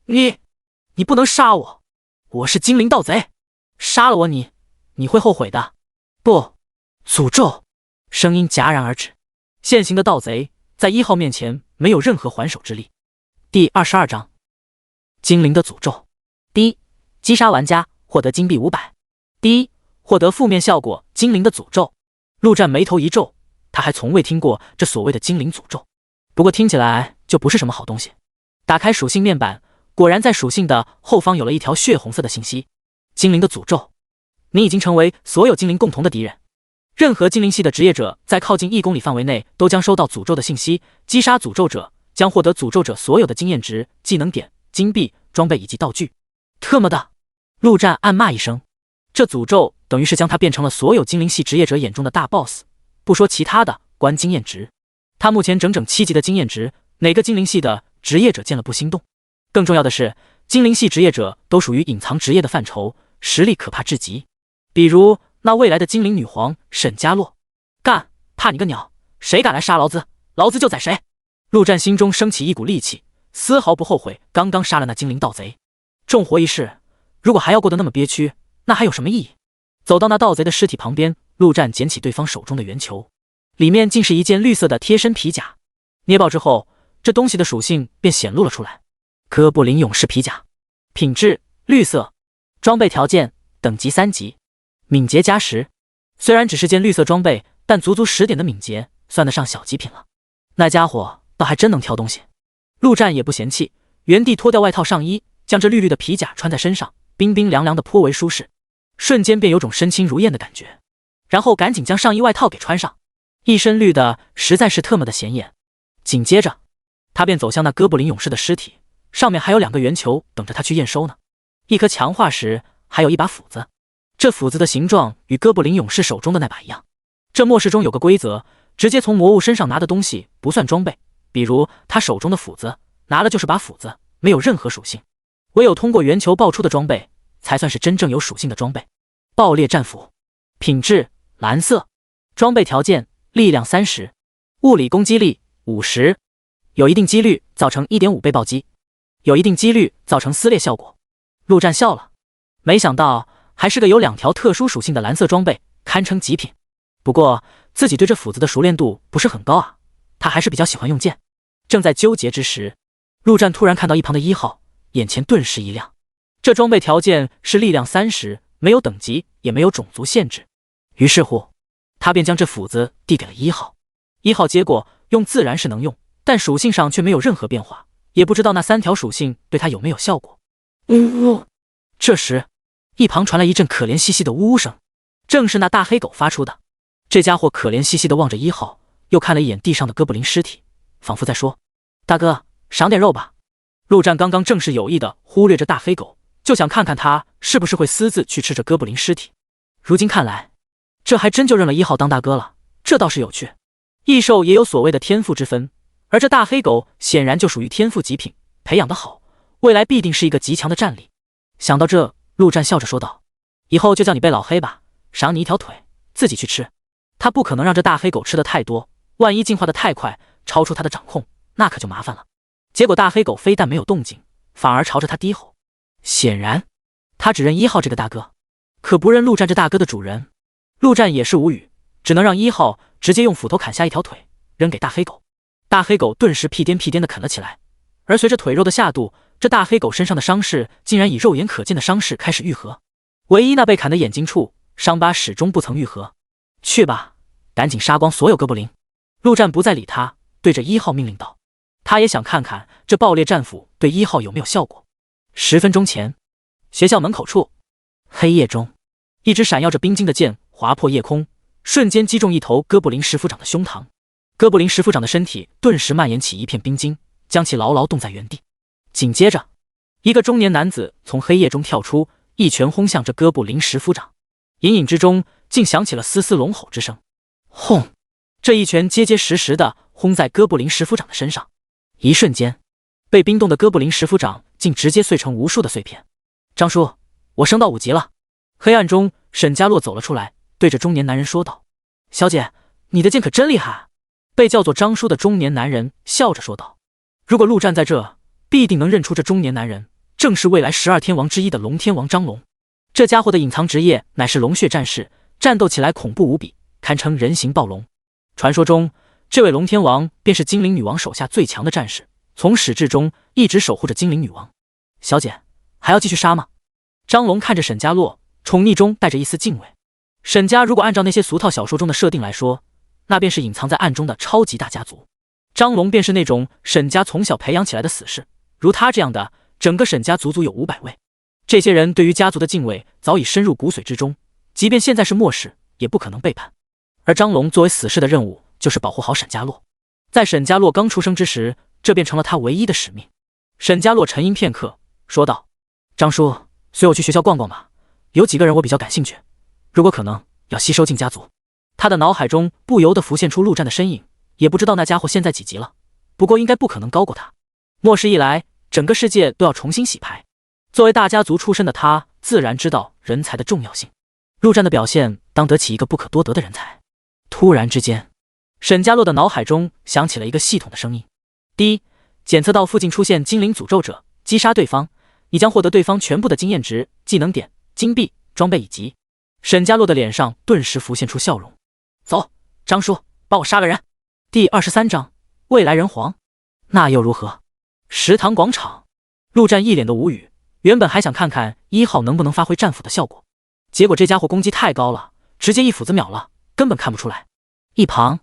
你不能杀我，我是精灵盗贼，杀了我你会后悔的。不，诅咒！声音戛然而止。现行的盗贼在1号面前没有任何还手之力。第22章精灵的诅咒。第一，击杀玩家获得金币500。第一，获得负面效果精灵的诅咒。陆战眉头一皱，他还从未听过这所谓的精灵诅咒，不过听起来就不是什么好东西。打开属性面板，果然在属性的后方有了一条血红色的信息：精灵的诅咒。你已经成为所有精灵共同的敌人，任何精灵系的职业者在靠近1公里范围内都将收到诅咒的信息，击杀诅咒者将获得诅咒者所有的经验值、技能点、金币、装备以及道具。特么的！陆战暗骂一声，这诅咒等于是将他变成了所有精灵系职业者眼中的大 boss。不说其他的，关经验值，他目前整整7级的经验值，哪个精灵系的职业者见了不心动？更重要的是，精灵系职业者都属于隐藏职业的范畴，实力可怕至极。比如那未来的精灵女皇沈嘉洛，干，怕你个鸟！谁敢来杀老子，老子就宰谁！陆战心中升起一股戾气，丝毫不后悔刚刚杀了那精灵盗贼。重活一世，如果还要过得那么憋屈，那还有什么意义？走到那盗贼的尸体旁边，陆战捡起对方手中的圆球，里面竟是一件绿色的贴身皮甲。捏爆之后，这东西的属性便显露了出来。哥布林勇士皮甲，品质绿色，装备条件等级3级，敏捷加10。虽然只是件绿色装备，但足足10点的敏捷，算得上小极品了。那家伙倒还真能挑东西。陆战也不嫌弃，原地脱掉外套上衣，将这绿绿的皮甲穿在身上，冰冰凉凉的颇为舒适，瞬间便有种身轻如燕的感觉。然后赶紧将上衣外套给穿上，一身绿的实在是特么的显眼。紧接着他便走向那哥布林勇士的尸体，上面还有2个圆球等着他去验收呢，一颗强化石，还有一把斧子。这斧子的形状与哥布林勇士手中的那把一样。这末世中有个规则，直接从魔物身上拿的东西不算装备，比如他手中的斧子，拿了就是把斧子，没有任何属性。唯有通过圆球爆出的装备，才算是真正有属性的装备。爆裂战斧，品质蓝色，装备条件力量30，物理攻击力50，有一定几率造成 1.5 倍暴击，有一定几率造成撕裂效果。陆战笑了，没想到还是个有2条特殊属性的蓝色装备，堪称极品。不过自己对这斧子的熟练度不是很高啊，他还是比较喜欢用剑。正在纠结之时，陆战突然看到一旁的1号，眼前顿时一亮。这装备条件是力量30，没有等级，也没有种族限制。于是乎，他便将这斧子递给了1号。1号接过，用自然是能用，但属性上却没有任何变化，也不知道那3条属性对他有没有效果。这时，一旁传来一阵可怜兮兮的呜呜声，正是那大黑狗发出的。这家伙可怜兮兮地望着1号，又看了一眼地上的哥布林尸体，仿佛在说：“大哥，赏点肉吧。”陆战刚刚正是有意的忽略着大黑狗，就想看看他是不是会私自去吃这哥布林尸体。如今看来，这还真就认了1号当大哥了，这倒是有趣。异兽也有所谓的天赋之分，而这大黑狗显然就属于天赋极品，培养得好，未来必定是一个极强的战力。想到这，陆战笑着说道：“以后就叫你贝老黑吧，赏你1条腿，自己去吃。”他不可能让这大黑狗吃的太多，万一进化的太快，超出他的掌控，那可就麻烦了。结果大黑狗非但没有动静，反而朝着他低吼。显然，他只认1号这个大哥，可不认陆战这大哥的主人。陆战也是无语，只能让1号直接用斧头砍下1条腿，扔给大黑狗。大黑狗顿时屁颠屁颠地啃了起来，而随着腿肉的下肚，这大黑狗身上的伤势竟然以肉眼可见的伤势开始愈合，唯一那被砍的眼睛处伤疤始终不曾愈合。去吧，赶紧杀光所有哥布林！陆战不再理他，对着1号命令道。他也想看看这爆裂战斧对1号有没有效果。10分钟前，学校门口处，黑夜中，一支闪耀着冰晶的剑划破夜空，瞬间击中一头哥布林石斧长的胸膛。哥布林石斧长的身体顿时蔓延起一片冰晶，将其牢牢冻在原地。紧接着，一个中年男子从黑夜中跳出，一拳轰向这哥布林石斧长。隐隐之中竟响起了嘶嘶龙吼之声。轰！这一拳结结实实的轰在哥布林石斧长的身上，一瞬间，被冰冻的哥布林石斧长竟直接碎成无数的碎片。张叔，我升到5级了。黑暗中，沈嘉洛走了出来，对着中年男人说道：“小姐，你的剑可真厉害。”被叫做张叔的中年男人笑着说道：“如果陆战在这，必定能认出这中年男人，正是未来12天王之一的龙天王张龙。这家伙的隐藏职业乃是龙血战士，战斗起来恐怖无比，堪称人形暴龙。传说中，这位龙天王便是精灵女王手下最强的战士，从始至终一直守护着精灵女王。小姐，还要继续杀吗？”张龙看着沈嘉洛，宠溺中带着一丝敬畏。沈家如果按照那些俗套小说中的设定来说，那便是隐藏在暗中的超级大家族。张龙便是那种沈家从小培养起来的死士，如他这样的，整个沈家足足有500位。这些人对于家族的敬畏早已深入骨髓之中，即便现在是末世，也不可能背叛。而张龙作为死士的任务就是保护好沈家洛。在沈家洛刚出生之时，这便成了他唯一的使命。沈家洛沉吟片刻，说道：“张叔，随我去学校逛逛吧，有几个人我比较感兴趣，如果可能，要吸收进家族。”他的脑海中不由得浮现出陆战的身影，也不知道那家伙现在几级了，不过应该不可能高过他。末世一来，整个世界都要重新洗牌。作为大家族出身的他，自然知道人才的重要性。陆战的表现当得起一个不可多得的人才。突然之间，沈家洛的脑海中响起了一个系统的声音：第一，检测到附近出现精灵诅咒者，击杀对方，你将获得对方全部的经验值、技能点、金币、装备以及……沈家洛的脸上顿时浮现出笑容。走，张叔，帮我杀个人。第23章，未来人皇。那又如何？食堂广场，陆战一脸的无语。原本还想看看1号能不能发挥战斧的效果，结果这家伙攻击太高了，直接一斧子秒了，根本看不出来。一旁，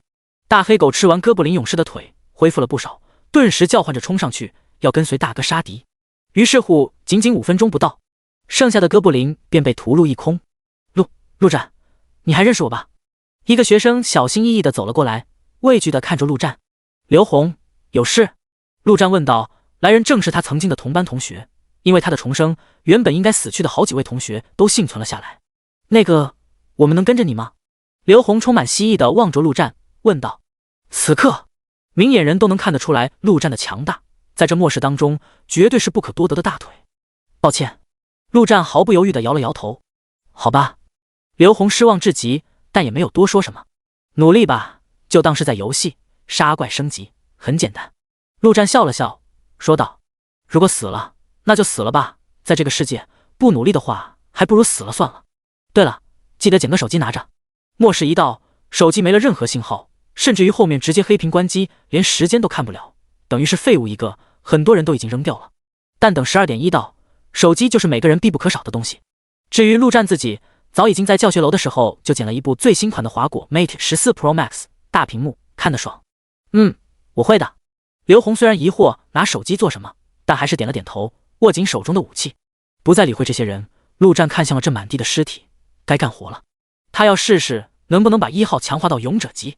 大黑狗吃完哥布林勇士的腿，恢复了不少，顿时叫唤着冲上去，要跟随大哥杀敌。于是乎，仅仅5分钟不到，剩下的哥布林便被屠戮一空。陆战，你还认识我吧？一个学生小心翼翼地走了过来，畏惧地看着陆战。刘红，有事？陆战问道。来人正是他曾经的同班同学，因为他的重生，原本应该死去的好几位同学都幸存了下来。那个，我们能跟着你吗？刘红充满希冀地望着陆战，问道。此刻，明眼人都能看得出来陆战的强大，在这末世当中，绝对是不可多得的大腿。抱歉，陆战毫不犹豫地摇了摇头。好吧。刘红失望至极，但也没有多说什么。努力吧，就当是在游戏，杀怪升级，很简单。陆战笑了笑，说道：如果死了，那就死了吧，在这个世界，不努力的话，还不如死了算了。对了，记得捡个手机拿着。末世一到，手机没了任何信号，甚至于后面直接黑屏关机，连时间都看不了，等于是废物一个，很多人都已经扔掉了。但等12点1到，手机就是每个人必不可少的东西。至于陆战自己，早已经在教学楼的时候就捡了一部最新款的华果 Mate 14 Pro Max， 大屏幕，看得爽。我会的。刘红虽然疑惑拿手机做什么，但还是点了点头，握紧手中的武器，不再理会这些人。陆战看向了这满地的尸体，该干活了。他要试试能不能把1号强化到勇者级，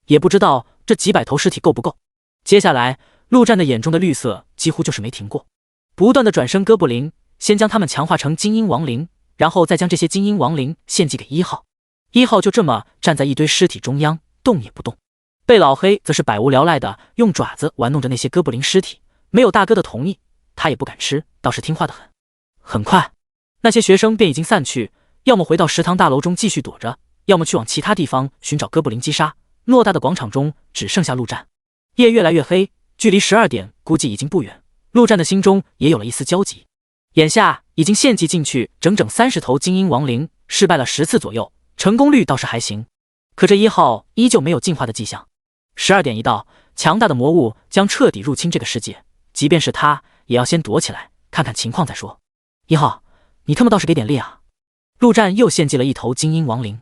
也不知道这几百头尸体够不够。接下来，陆战的眼中的绿色几乎就是没停过，不断的转生哥布林，先将他们强化成精英亡灵，然后再将这些精英亡灵献祭给1号。1号就这么站在一堆尸体中央，动也不动。贝老黑则是百无聊赖的用爪子玩弄着那些哥布林尸体，没有大哥的同意，他也不敢吃，倒是听话的很。很快，那些学生便已经散去，要么回到食堂大楼中继续躲着，要么去往其他地方寻找哥布林击杀。偌大的广场中只剩下陆战。夜越来越黑，距离12点估计已经不远，陆战的心中也有了一丝焦急。眼下已经献祭进去整整30头精英亡灵，失败了10次左右，成功率倒是还行。可这1号依旧没有进化的迹象。12点一到，强大的魔物将彻底入侵这个世界，即便是他也要先躲起来，看看情况再说。1号，你他妈倒是给点力啊！陆战又献祭了一头精英亡灵，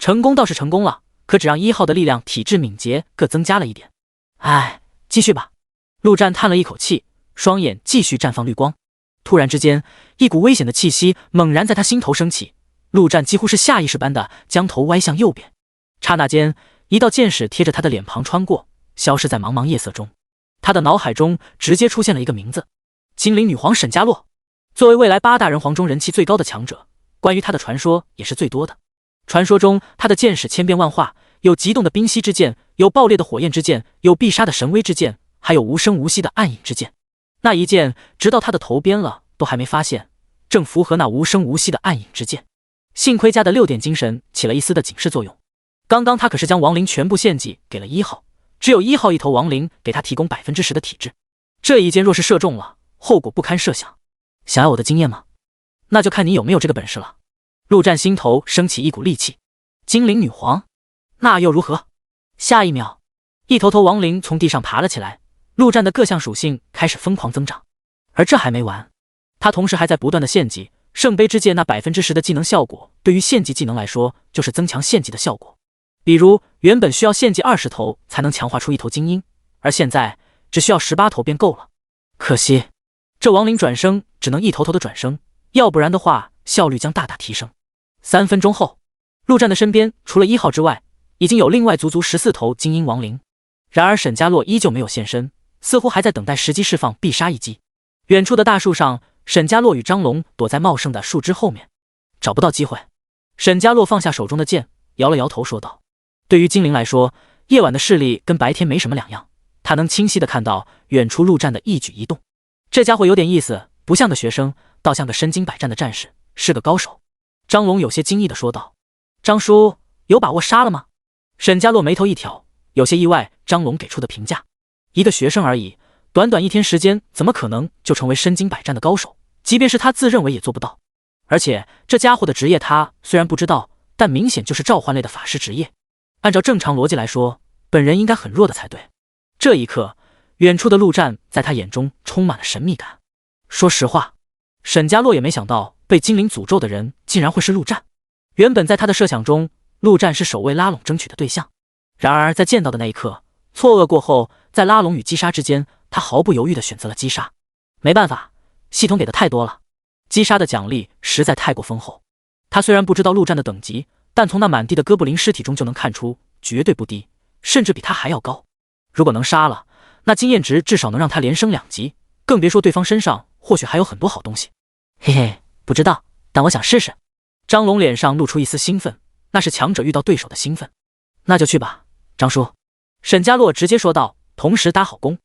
成功倒是成功了，可只让1号的力量、体质、敏捷各增加了一点。唉，继续吧。陆战叹了一口气，双眼继续绽放绿光。突然之间，一股危险的气息猛然在他心头升起，陆战几乎是下意识般的将头歪向右边。刹那间，一道剑矢贴着他的脸庞穿过，消失在茫茫夜色中。他的脑海中直接出现了一个名字：精灵女皇沈家洛。作为未来8大人皇中人气最高的强者，关于他的传说也是最多的。传说中，他的剑矢千变万化，有极动的冰息之剑，有爆裂的火焰之剑，有必杀的神威之剑，还有无声无息的暗影之剑。那一剑直到他的头边了，都还没发现，正符合那无声无息的暗影之剑。幸亏家的6点精神起了一丝的警示作用。刚刚他可是将亡灵全部献祭给了1号，只有1号一头亡灵给他提供10%的体质。这一剑若是射中了，后果不堪设想。想要我的经验吗？那就看你有没有这个本事了。陆战心头升起一股戾气。精灵女皇，那又如何？下一秒，一头头亡灵从地上爬了起来，陆战的各项属性开始疯狂增长。而这还没完，他同时还在不断的献祭。圣杯之剑那10%的技能效果，对于献祭技能来说，就是增强献祭的效果。比如原本需要献祭20头才能强化出一头精英，而现在只需要18头便够了。可惜这亡灵转生只能一头头的转生，要不然的话效率将大大提升。3分钟后，陆战的身边除了1号之外，已经有另外足足14头精英亡灵。然而沈家洛依旧没有现身，似乎还在等待时机释放必杀一击。远处的大树上，沈家洛与张龙躲在茂盛的树枝后面，找不到机会。沈家洛放下手中的剑，摇了摇头说道：“对于精灵来说，夜晚的视力跟白天没什么两样，他能清晰地看到远处陆战的一举一动。这家伙有点意思，不像个学生，倒像个身经百战的战士，是个高手。”张龙有些惊异地说道：“张叔，有把握杀了吗？”沈家洛眉头一挑，有些意外张龙给出的评价。一个学生而已，短短1天时间，怎么可能就成为身经百战的高手？即便是他自认为也做不到。而且这家伙的职业他虽然不知道，但明显就是召唤类的法师职业。按照正常逻辑来说，本人应该很弱的才对。这一刻，远处的陆战在他眼中充满了神秘感。说实话，沈家洛也没想到被精灵诅咒的人竟然会是陆战。原本在他的设想中，陆战是首位拉拢争取的对象。然而在见到的那一刻，错愕过后，在拉拢与击杀之间，他毫不犹豫地选择了击杀。没办法，系统给的太多了，击杀的奖励实在太过丰厚。他虽然不知道陆战的等级，但从那满地的哥布林尸体中就能看出，绝对不低，甚至比他还要高。如果能杀了，那经验值至少能让他连升2级，更别说对方身上或许还有很多好东西。嘿嘿，不知道，但我想试试。张龙脸上露出一丝兴奋，那是强者遇到对手的兴奋。那就去吧，张叔。沈家洛直接说道，同时搭好弓。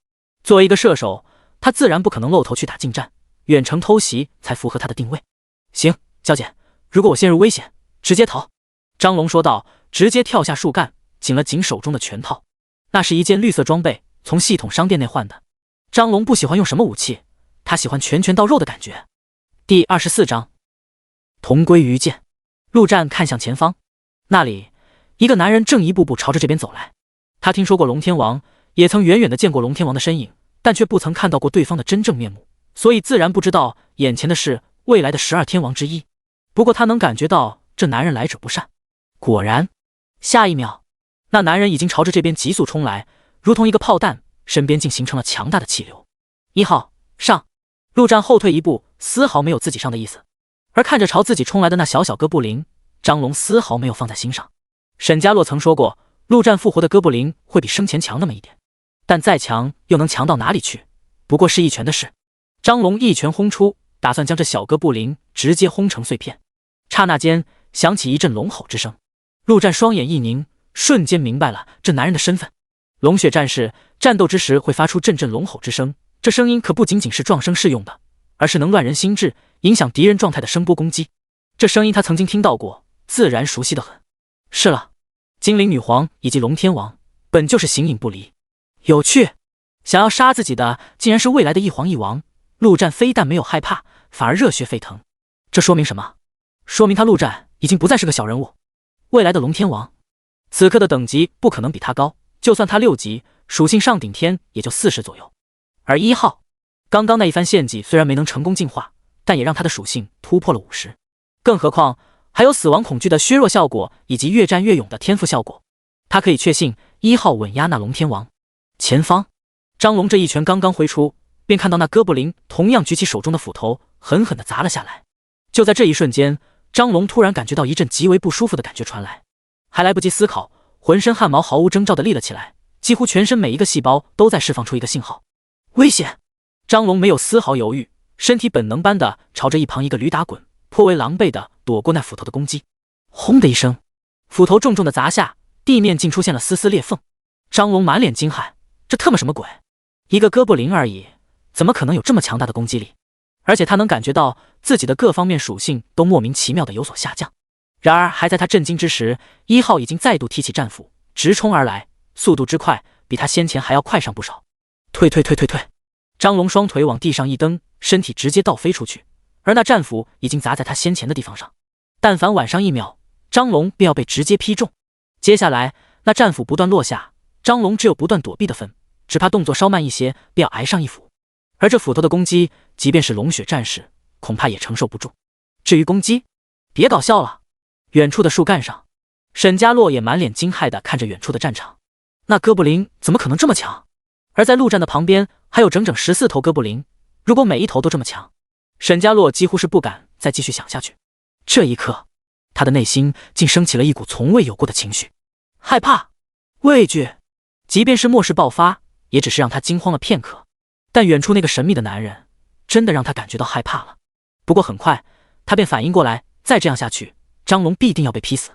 作为一个射手，他自然不可能露头去打近战，远程偷袭才符合他的定位。行，娇姐，如果我陷入危险，直接逃。张龙说道，直接跳下树干，紧了紧手中的拳套。那是一件绿色装备，从系统商店内换的。张龙不喜欢用什么武器，他喜欢拳拳到肉的感觉。第24章，同归于尽。陆战看向前方，那里一个男人正一步步朝着这边走来。他听说过龙天王，也曾远远地见过龙天王的身影，但却不曾看到过对方的真正面目，所以自然不知道眼前的是未来的12天王之一。不过他能感觉到这男人来者不善。果然，下一秒，那男人已经朝着这边急速冲来，如同一个炮弹，身边竟形成了强大的气流。1号上。陆战后退一步，丝毫没有自己上的意思。而看着朝自己冲来的那小小哥布林，张龙丝毫没有放在心上。沈家洛曾说过，陆战复活的哥布林会比生前强那么一点，但再强又能强到哪里去？不过是一拳的事。张龙一拳轰出，打算将这小哥布林直接轰成碎片。刹那间响起一阵龙吼之声，陆战双眼一凝，瞬间明白了这男人的身份。龙血战士战斗之时会发出阵阵龙吼之声，这声音可不仅仅是壮声适用的，而是能乱人心智，影响敌人状态的声波攻击。这声音他曾经听到过，自然熟悉得很。是了，精灵女皇以及龙天王本就是形影不离。有趣，想要杀自己的竟然是未来的一皇一王。陆战非但没有害怕，反而热血沸腾。这说明什么？说明他陆战已经不再是个小人物。未来的龙天王，此刻的等级不可能比他高，就算他6级，属性上顶天也就40左右。而1号，刚刚那一番献祭虽然没能成功进化，但也让他的属性突破了50。更何况还有死亡恐惧的削弱效果，以及越战越勇的天赋效果。他可以确信1号稳压那龙天王。前方，张龙这一拳刚刚挥出，便看到那哥布林同样举起手中的斧头，狠狠地砸了下来。就在这一瞬间，张龙突然感觉到一阵极为不舒服的感觉传来，还来不及思考，浑身汗毛毫无征兆地立了起来，几乎全身每一个细胞都在释放出一个信号：危险！张龙没有丝毫犹豫，身体本能般的朝着一旁一个驴打滚，颇为狼狈的躲过那斧头的攻击。轰的一声，斧头重重的砸下，地面竟出现了丝丝裂缝。张龙满脸惊骇，这特么什么鬼？一个哥布林而已，怎么可能有这么强大的攻击力？而且他能感觉到自己的各方面属性都莫名其妙的有所下降。然而还在他震惊之时，1号已经再度提起战斧，直冲而来，速度之快，比他先前还要快上不少。退！张龙双腿往地上一蹬，身体直接倒飞出去，而那战斧已经砸在他先前的地方上。但凡晚上1秒，张龙便要被直接劈中。接下来那战斧不断落下，张龙只有不断躲避的份，只怕动作稍慢一些，便要挨上一斧。而这斧头的攻击，即便是龙血战士，恐怕也承受不住。至于攻击，别搞笑了。远处的树干上，沈家洛也满脸惊骇地看着远处的战场。那哥布林怎么可能这么强？而在陆战的旁边还有整整14头哥布林，如果每一头都这么强，沈家洛几乎是不敢再继续想下去。这一刻，他的内心竟升起了一股从未有过的情绪：害怕、畏惧。即便是末世爆发，也只是让他惊慌了片刻。但远处那个神秘的男人真的让他感觉到害怕了。不过很快他便反应过来，再这样下去，张龙必定要被劈死。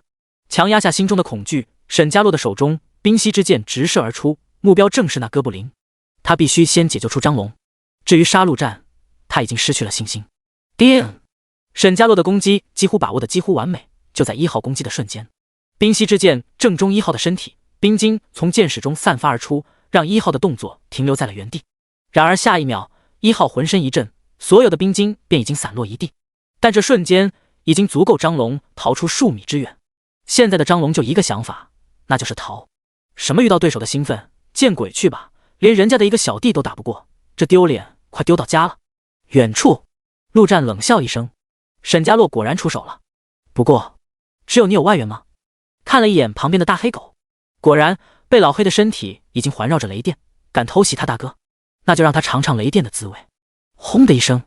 强压下心中的恐惧，沈家洛的手中冰息之剑直射而出，目标正是那哥布林。他必须先解救出张龙。至于杀戮战，他已经失去了信心。叮！沈家洛的攻击几乎把握的几乎完美，就在1号攻击的瞬间，冰息之剑正中1号的身体，冰晶从剑矢中散发而出，让1号的动作停留在了原地。然而下一秒，1号浑身一震，所有的冰晶便已经散落一地。但这瞬间已经足够张龙逃出数米之远。现在的张龙就一个想法，那就是逃。什么遇到对手的兴奋，见鬼去吧！连人家的一个小弟都打不过，这丢脸快丢到家了。远处，陆战冷笑一声，沈家洛果然出手了。不过，只有你有外援吗？看了一眼旁边的大黑狗，果然被老黑的身体已经环绕着雷电，敢偷袭他大哥，那就让他尝尝雷电的滋味。轰的一声，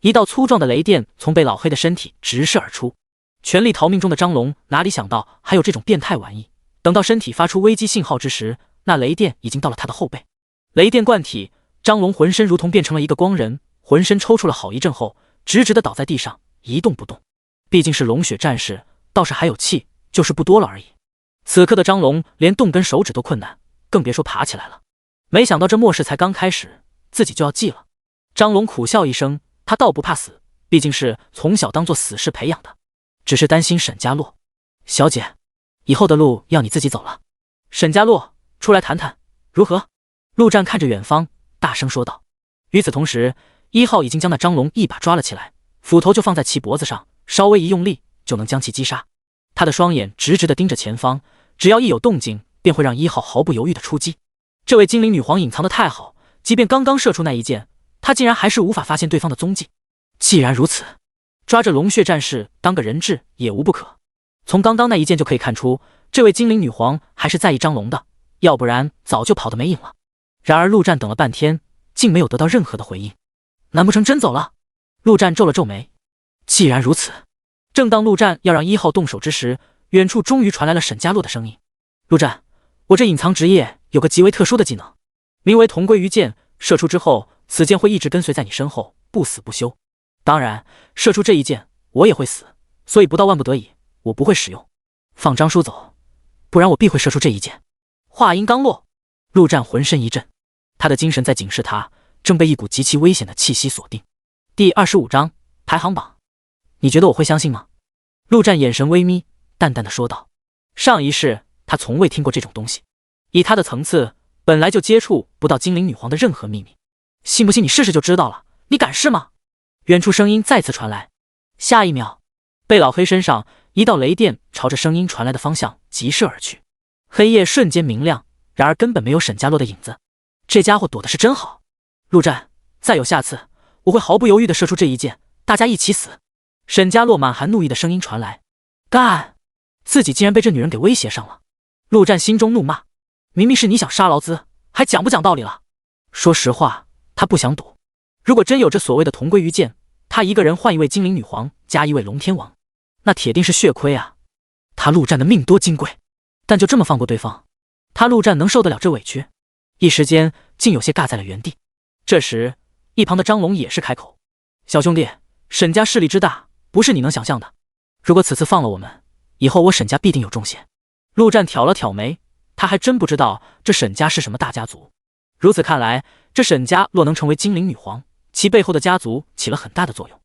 一道粗壮的雷电从被老黑的身体直射而出。全力逃命中的张龙哪里想到还有这种变态玩意，等到身体发出危机信号之时，那雷电已经到了他的后背。雷电贯体，张龙浑身如同变成了一个光人，浑身抽搐了好一阵后，直直的倒在地上，一动不动。毕竟是龙血战士，倒是还有气，就是不多了而已。此刻的张龙连动根手指都困难，更别说爬起来了。没想到这末世才刚开始，自己就要记了。张龙苦笑一声，他倒不怕死，毕竟是从小当做死士培养的，只是担心沈家洛。小姐，以后的路要你自己走了。沈家洛，出来谈谈，如何？陆战看着远方，大声说道。与此同时，1号已经将那张龙一把抓了起来，斧头就放在其脖子上，稍微一用力就能将其击杀。他的双眼直直地盯着前方，只要一有动静，便会让1号毫不犹豫地出击。这位精灵女皇隐藏得太好，即便刚刚射出那一箭，她竟然还是无法发现对方的踪迹。既然如此，抓着龙血战士当个人质也无不可。从刚刚那一箭就可以看出，这位精灵女皇还是在意张龙的，要不然早就跑得没影了。然而陆战等了半天，竟没有得到任何的回应。难不成真走了？陆战皱了皱眉。既然如此，正当陆战要让1号动手之时，远处终于传来了沈家洛的声音。陆战，我这隐藏职业有个极为特殊的技能，名为同归于箭，射出之后，此箭会一直跟随在你身后，不死不休。当然，射出这一箭，我也会死，所以不到万不得已，我不会使用。放张叔走，不然我必会射出这一箭。话音刚落，陆战浑身一震，他的精神在警示他，正被一股极其危险的气息锁定。第25章排行榜，你觉得我会相信吗？陆战眼神微眯，淡淡的说道。上一世他从未听过这种东西，以他的层次，本来就接触不到精灵女皇的任何秘密。信不信你试试就知道了，你敢试吗？远处声音再次传来。下一秒，被老黑身上一道雷电朝着声音传来的方向急射而去，黑夜瞬间明亮，然而根本没有沈家洛的影子。这家伙躲的是真好。陆战，再有下次，我会毫不犹豫地射出这一箭，大家一起死。沈家洛满含怒意的声音传来。干！自己竟然被这女人给威胁上了。陆战心中怒骂，明明是你想杀劳资，还讲不讲道理了？说实话，他不想赌。如果真有这所谓的同归于箭，他一个人换一位精灵女皇加一位龙天王，那铁定是血亏啊。他陆战的命多金贵，但就这么放过对方，他陆战能受得了这委屈？一时间竟有些尬在了原地。这时一旁的张龙也是开口，小兄弟，沈家势力之大，不是你能想象的。如果此次放了我们，以后我沈家必定有重谢。陆战挑了挑眉，他还真不知道这沈家是什么大家族。如此看来，这沈家若能成为精灵女皇，其背后的家族起了很大的作用。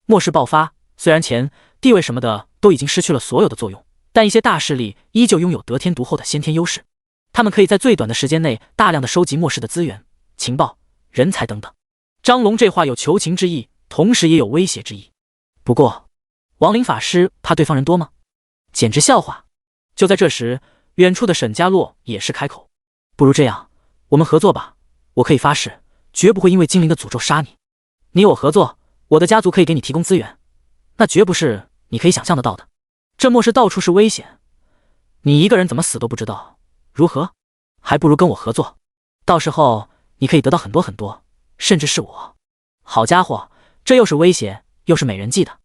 末世爆发，虽然钱、地位什么的都已经失去了所有的作用，但一些大势力依旧拥有得天独厚的先天优势。他们可以在最短的时间内大量的收集末世的资源、情报、人才等等。张龙这话有求情之意，同时也有威胁之意。不过，亡灵法师怕对方人多吗？简直笑话。就在这时，远处的沈家洛也是开口，不如这样，我们合作吧。我可以发誓，绝不会因为精灵的诅咒杀你。你我合作，我的家族可以给你提供资源，那绝不是你可以想象得到的。这末世到处是危险，你一个人怎么死都不知道，如何？还不如跟我合作，到时候你可以得到很多很多，甚至是我。好家伙，这又是威胁，又是美人计的。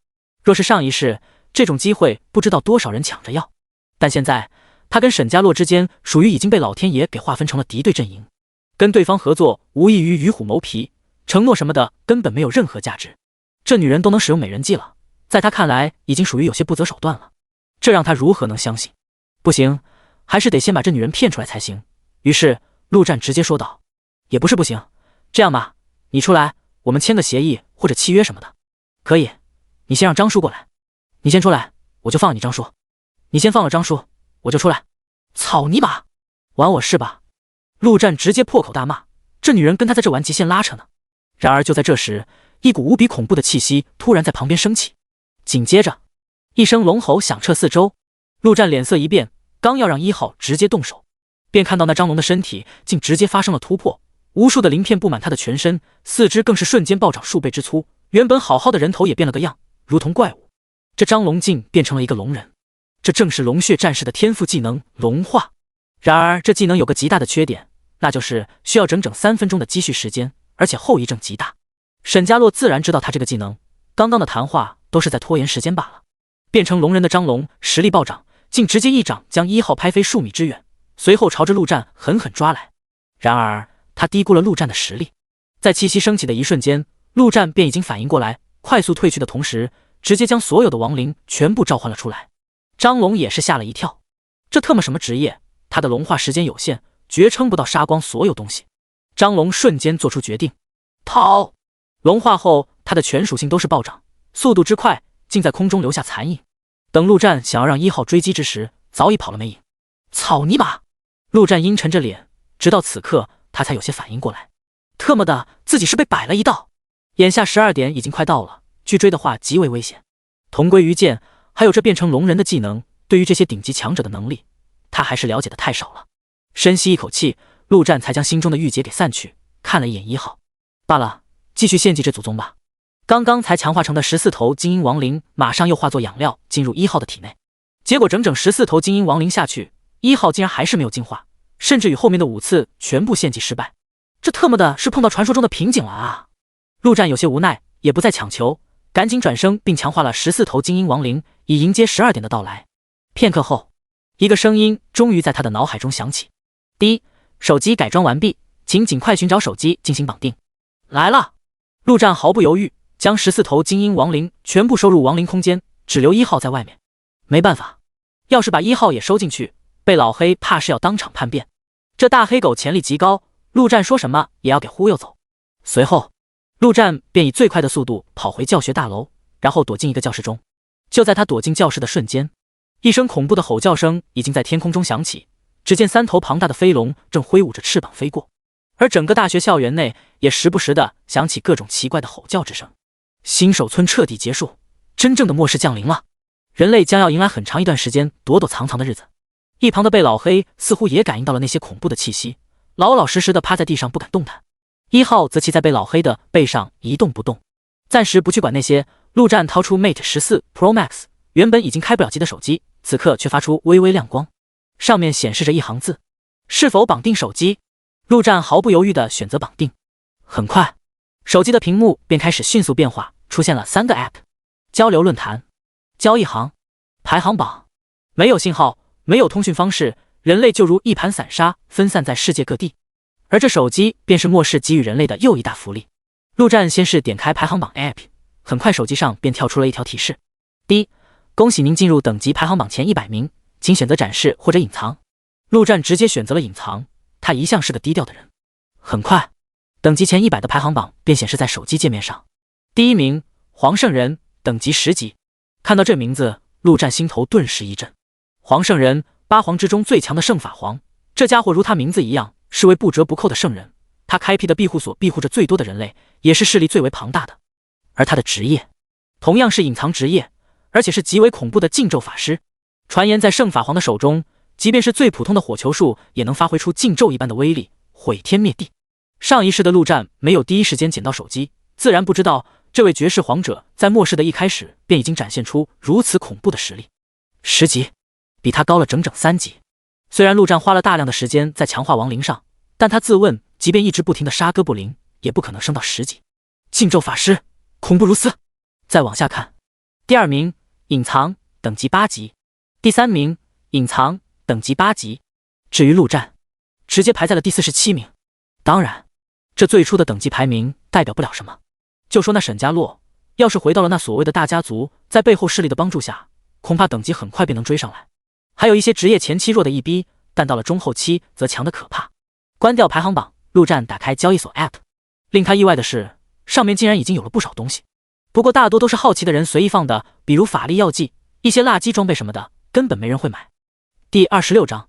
若是上一世，这种机会不知道多少人抢着要，但现在他跟沈家洛之间属于已经被老天爷给划分成了敌对阵营。跟对方合作无异于与虎谋皮，承诺什么的根本没有任何价值。这女人都能使用美人计了，在他看来已经属于有些不择手段了，这让他如何能相信？不行，还是得先把这女人骗出来才行。于是陆战直接说道：也不是不行，这样吧，你出来，我们签个协议或者契约什么的。可以，你先让张叔过来。你先出来，我就放了你张叔。你先放了张叔，我就出来。草泥马，玩我是吧？陆战直接破口大骂，这女人跟他在这玩极限拉扯呢。然而就在这时，一股无比恐怖的气息突然在旁边升起，紧接着一声龙吼响彻四周。陆战脸色一变，刚要让1号直接动手，便看到那张龙的身体竟直接发生了突破，无数的鳞片布满他的全身，四肢更是瞬间暴长数倍之粗，原本好好的人头也变了个样，如同怪物。这张龙竟变成了一个龙人，这正是龙血战士的天赋技能龙化。然而这技能有个极大的缺点，那就是需要整整3分钟的积蓄时间，而且后遗症极大。沈家洛自然知道他这个技能，刚刚的谈话都是在拖延时间罢了。变成龙人的张龙实力暴涨，竟直接一掌将1号拍飞数米之远，随后朝着陆战狠狠抓来。然而他低估了陆战的实力，在气息升起的一瞬间，陆战便已经反应过来，快速退去的同时，直接将所有的亡灵全部召唤了出来。张龙也是吓了一跳，这特么什么职业？他的龙化时间有限，绝撑不到杀光所有东西。张龙瞬间做出决定，跑！龙化后，他的全属性都是暴涨，速度之快，竟在空中留下残影。等陆战想要让1号追击之时，早已跑了没影。草泥马！陆战阴沉着脸，直到此刻他才有些反应过来，特么的，自己是被摆了一道。眼下12点已经快到了，拒追的话极为危险。同归于剑，还有这变成龙人的技能，对于这些顶级强者的能力，他还是了解的太少了。深吸一口气，陆战才将心中的郁结给散去，看了一眼1号，罢了，继续献祭这祖宗吧。刚刚才强化成的14头精英亡灵，马上又化作养料进入1号的体内。结果整整14头精英亡灵下去，1号竟然还是没有进化，甚至与后面的5次全部献祭失败。这特么的是碰到传说中的瓶颈了啊！陆战有些无奈，也不再强求，赶紧转生并强化了14头精英亡灵，以迎接12点的到来。片刻后，一个声音终于在他的脑海中响起：第一，手机改装完毕，请尽快寻找手机进行绑定。来了！陆战毫不犹豫，将14头精英亡灵全部收入亡灵空间，只留1号在外面。没办法，要是把1号也收进去，被老黑怕是要当场叛变。这大黑狗潜力极高，陆战说什么也要给忽悠走。随后，陆战便以最快的速度跑回教学大楼，然后躲进一个教室中。就在他躲进教室的瞬间，一声恐怖的吼叫声已经在天空中响起，只见3头庞大的飞龙正挥舞着翅膀飞过，而整个大学校园内也时不时的响起各种奇怪的吼叫之声。新手村彻底结束，真正的末世降临了，人类将要迎来很长一段时间躲躲藏藏的日子。一旁的贝老黑似乎也感应到了那些恐怖的气息，老老实实的趴在地上不敢动弹。1号则骑在贝老黑的背上一动不动，暂时不去管那些。陆战掏出 Mate 14 Pro Max， 原本已经开不了机的手机，此刻却发出微微亮光，上面显示着一行字：是否绑定手机？陆战毫不犹豫地选择绑定。很快，手机的屏幕便开始迅速变化，出现了3个 App： 交流论坛、交易行、排行榜。没有信号，没有通讯方式，人类就如一盘散沙，分散在世界各地。而这手机便是末世给予人类的又一大福利。陆战先是点开排行榜 App， 很快手机上便跳出了一条提示：第一，恭喜您进入等级排行榜前100名，请选择展示或者隐藏。陆战直接选择了隐藏，他一向是个低调的人。很快，等级前100的排行榜便显示在手机界面上。第1名，黄圣人，等级10级。看到这名字，陆战心头顿时一震。黄圣人，8皇之中最强的圣法皇，这家伙如他名字一样，是位不折不扣的圣人。他开辟的庇护所庇护着最多的人类，也是势力最为庞大的。而他的职业同样是隐藏职业，而且是极为恐怖的禁咒法师。传言在圣法皇的手中，即便是最普通的火球术也能发挥出禁咒一般的威力，毁天灭地。上一世的陆战没有第一时间捡到手机，自然不知道这位绝世皇者在末世的一开始便已经展现出如此恐怖的实力。10级，比他高了整整3级。虽然陆战花了大量的时间在强化亡灵上，但他自问即便一直不停的杀哥布林，也不可能升到10级。禁咒法师，恐怖如斯。再往下看，第2名，隐藏，等级8级。第3名，隐藏，等级8级。至于陆战，直接排在了第47名。当然，这最初的等级排名代表不了什么。就说那沈家洛，要是回到了那所谓的大家族，在背后势力的帮助下，恐怕等级很快便能追上来。还有一些职业前期弱的一逼，但到了中后期则强得可怕。关掉排行榜，陆战打开交易所 App， 令他意外的是，上面竟然已经有了不少东西。不过大多都是好奇的人随意放的，比如法力药剂、一些垃圾装备什么的，根本没人会买。第26章，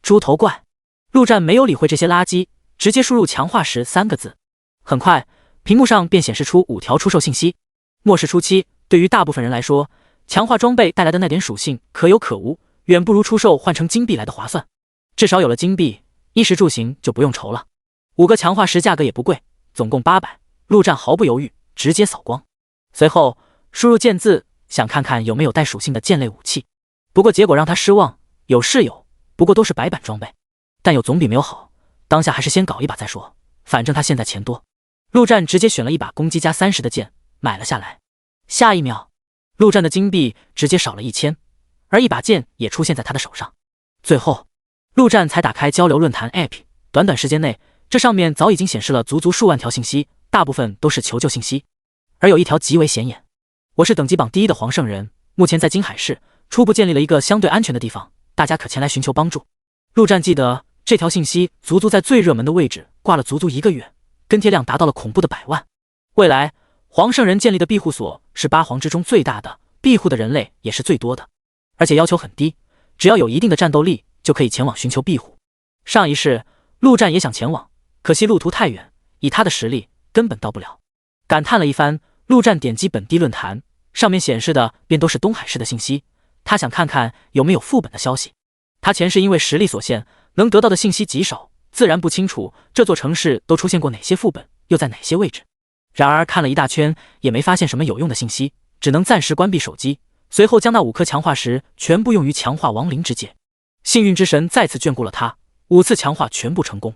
猪头怪。陆战没有理会这些垃圾，直接输入强化石3个字。很快，屏幕上便显示出5条出售信息。末世初期，对于大部分人来说，强化装备带来的那点属性可有可无，远不如出售换成金币来的划算。至少有了金币，衣食住行就不用愁了。5个强化石价格也不贵，总共800。陆战毫不犹豫，直接扫光。随后输入剑字，想看看有没有带属性的剑类武器。不过结果让他失望，有是有，不过都是白板装备。但有总比没有好，当下还是先搞一把再说，反正他现在钱多。陆战直接选了一把攻击加30的剑，买了下来。下一秒，陆战的金币直接少了1000，而一把剑也出现在他的手上。最后，陆战才打开交流论坛 App， 短短时间内，这上面早已经显示了足足数万条信息，大部分都是求救信息，而有一条极为显眼。我是等级榜第1的黄圣人，目前在金海市初步建立了一个相对安全的地方，大家可前来寻求帮助。陆战记得这条信息足足在最热门的位置挂了足足1个月，跟帖量达到了恐怖的100万。未来黄圣人建立的庇护所是8皇之中最大的，庇护的人类也是最多的，而且要求很低，只要有一定的战斗力就可以前往寻求庇护。上一世陆战也想前往，可惜路途太远，以他的实力根本到不了。感叹了一番，陆战点击本地论坛，上面显示的便都是东海市的信息，他想看看有没有副本的消息。他前世因为实力所限，能得到的信息极少，自然不清楚这座城市都出现过哪些副本，又在哪些位置。然而看了一大圈也没发现什么有用的信息，只能暂时关闭手机，随后将那5颗强化石全部用于强化亡灵之戒。幸运之神再次眷顾了他，5次强化全部成功。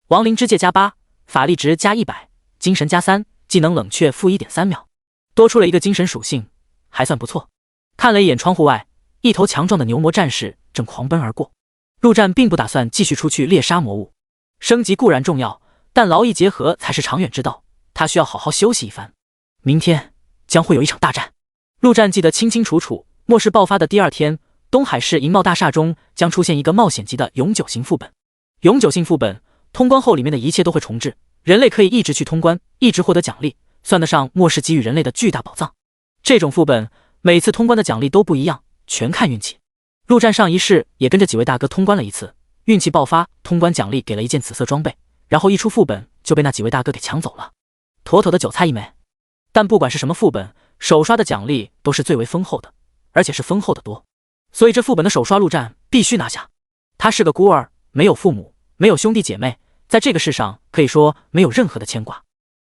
亡灵之戒加8，法力值加100，精神加3，技能冷却负 1.3 秒，多出了一个精神属性，还算不错。看了一眼窗户外，一头强壮的牛魔战士正狂奔而过。陆战并不打算继续出去猎杀魔物，升级固然重要，但劳逸结合才是长远之道，他需要好好休息一番。明天将会有一场大战。陆战记得清清楚楚，末世爆发的第2天，东海市银茂大厦中将出现一个冒险级的永久性副本。永久性副本通关后，里面的一切都会重置，人类可以一直去通关，一直获得奖励，算得上末世给予人类的巨大宝藏。这种副本每次通关的奖励都不一样，全看运气。陆战上一世也跟着几位大哥通关了一次，运气爆发，通关奖励给了一件紫色装备，然后一出副本就被那几位大哥给抢走了，妥妥的韭菜一枚。但不管是什么副本，首刷的奖励都是最为丰厚的，而且是丰厚的多，所以这副本的首刷陆战必须拿下。他是个孤儿，没有父母，没有兄弟姐妹，在这个世上可以说没有任何的牵挂，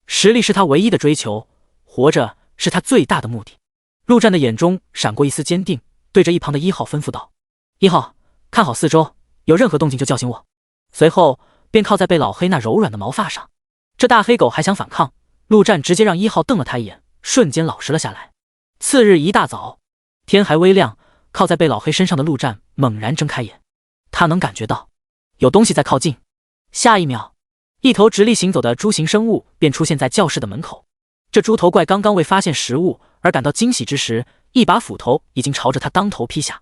实力是他唯一的追求，活着是他最大的目的。陆战的眼中闪过一丝坚定，对着一旁的1号吩咐道：“1号，看好四周，有任何动静就叫醒我。”随后便靠在被老黑那柔软的毛发上。这大黑狗还想反抗，陆战直接让1号瞪了他一眼，瞬间老实了下来。次日一大早，天还微亮，靠在被老黑身上的陆战猛然睁开眼，他能感觉到有东西在靠近。下一秒，一头直立行走的猪形生物便出现在教室的门口。这猪头怪刚刚为发现食物而感到惊喜之时，一把斧头已经朝着他当头劈下，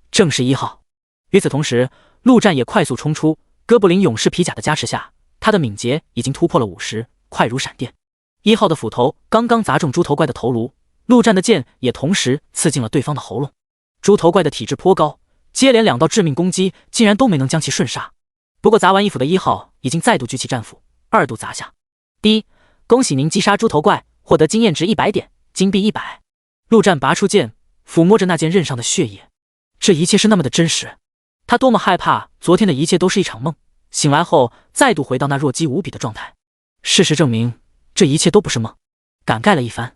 正是1号。与此同时，陆战也快速冲出，哥布林勇士皮甲的加持下，他的敏捷已经突破了50，快如闪电。1号的斧头刚刚砸中猪头怪的头颅，陆战的剑也同时刺进了对方的喉咙。猪头怪的体质颇高，接连2道致命攻击竟然都没能将其瞬杀。不过砸完1斧的1号已经再度举起战斧，2度砸下。第一，恭喜您击杀猪头怪，获得经验值100点，金币100。陆战拔出剑，抚摸着那剑刃上的血液，这一切是那么的真实。他多么害怕昨天的一切都是一场梦，醒来后再度回到那弱鸡无比的状态。事实证明，这一切都不是梦。感慨了一番，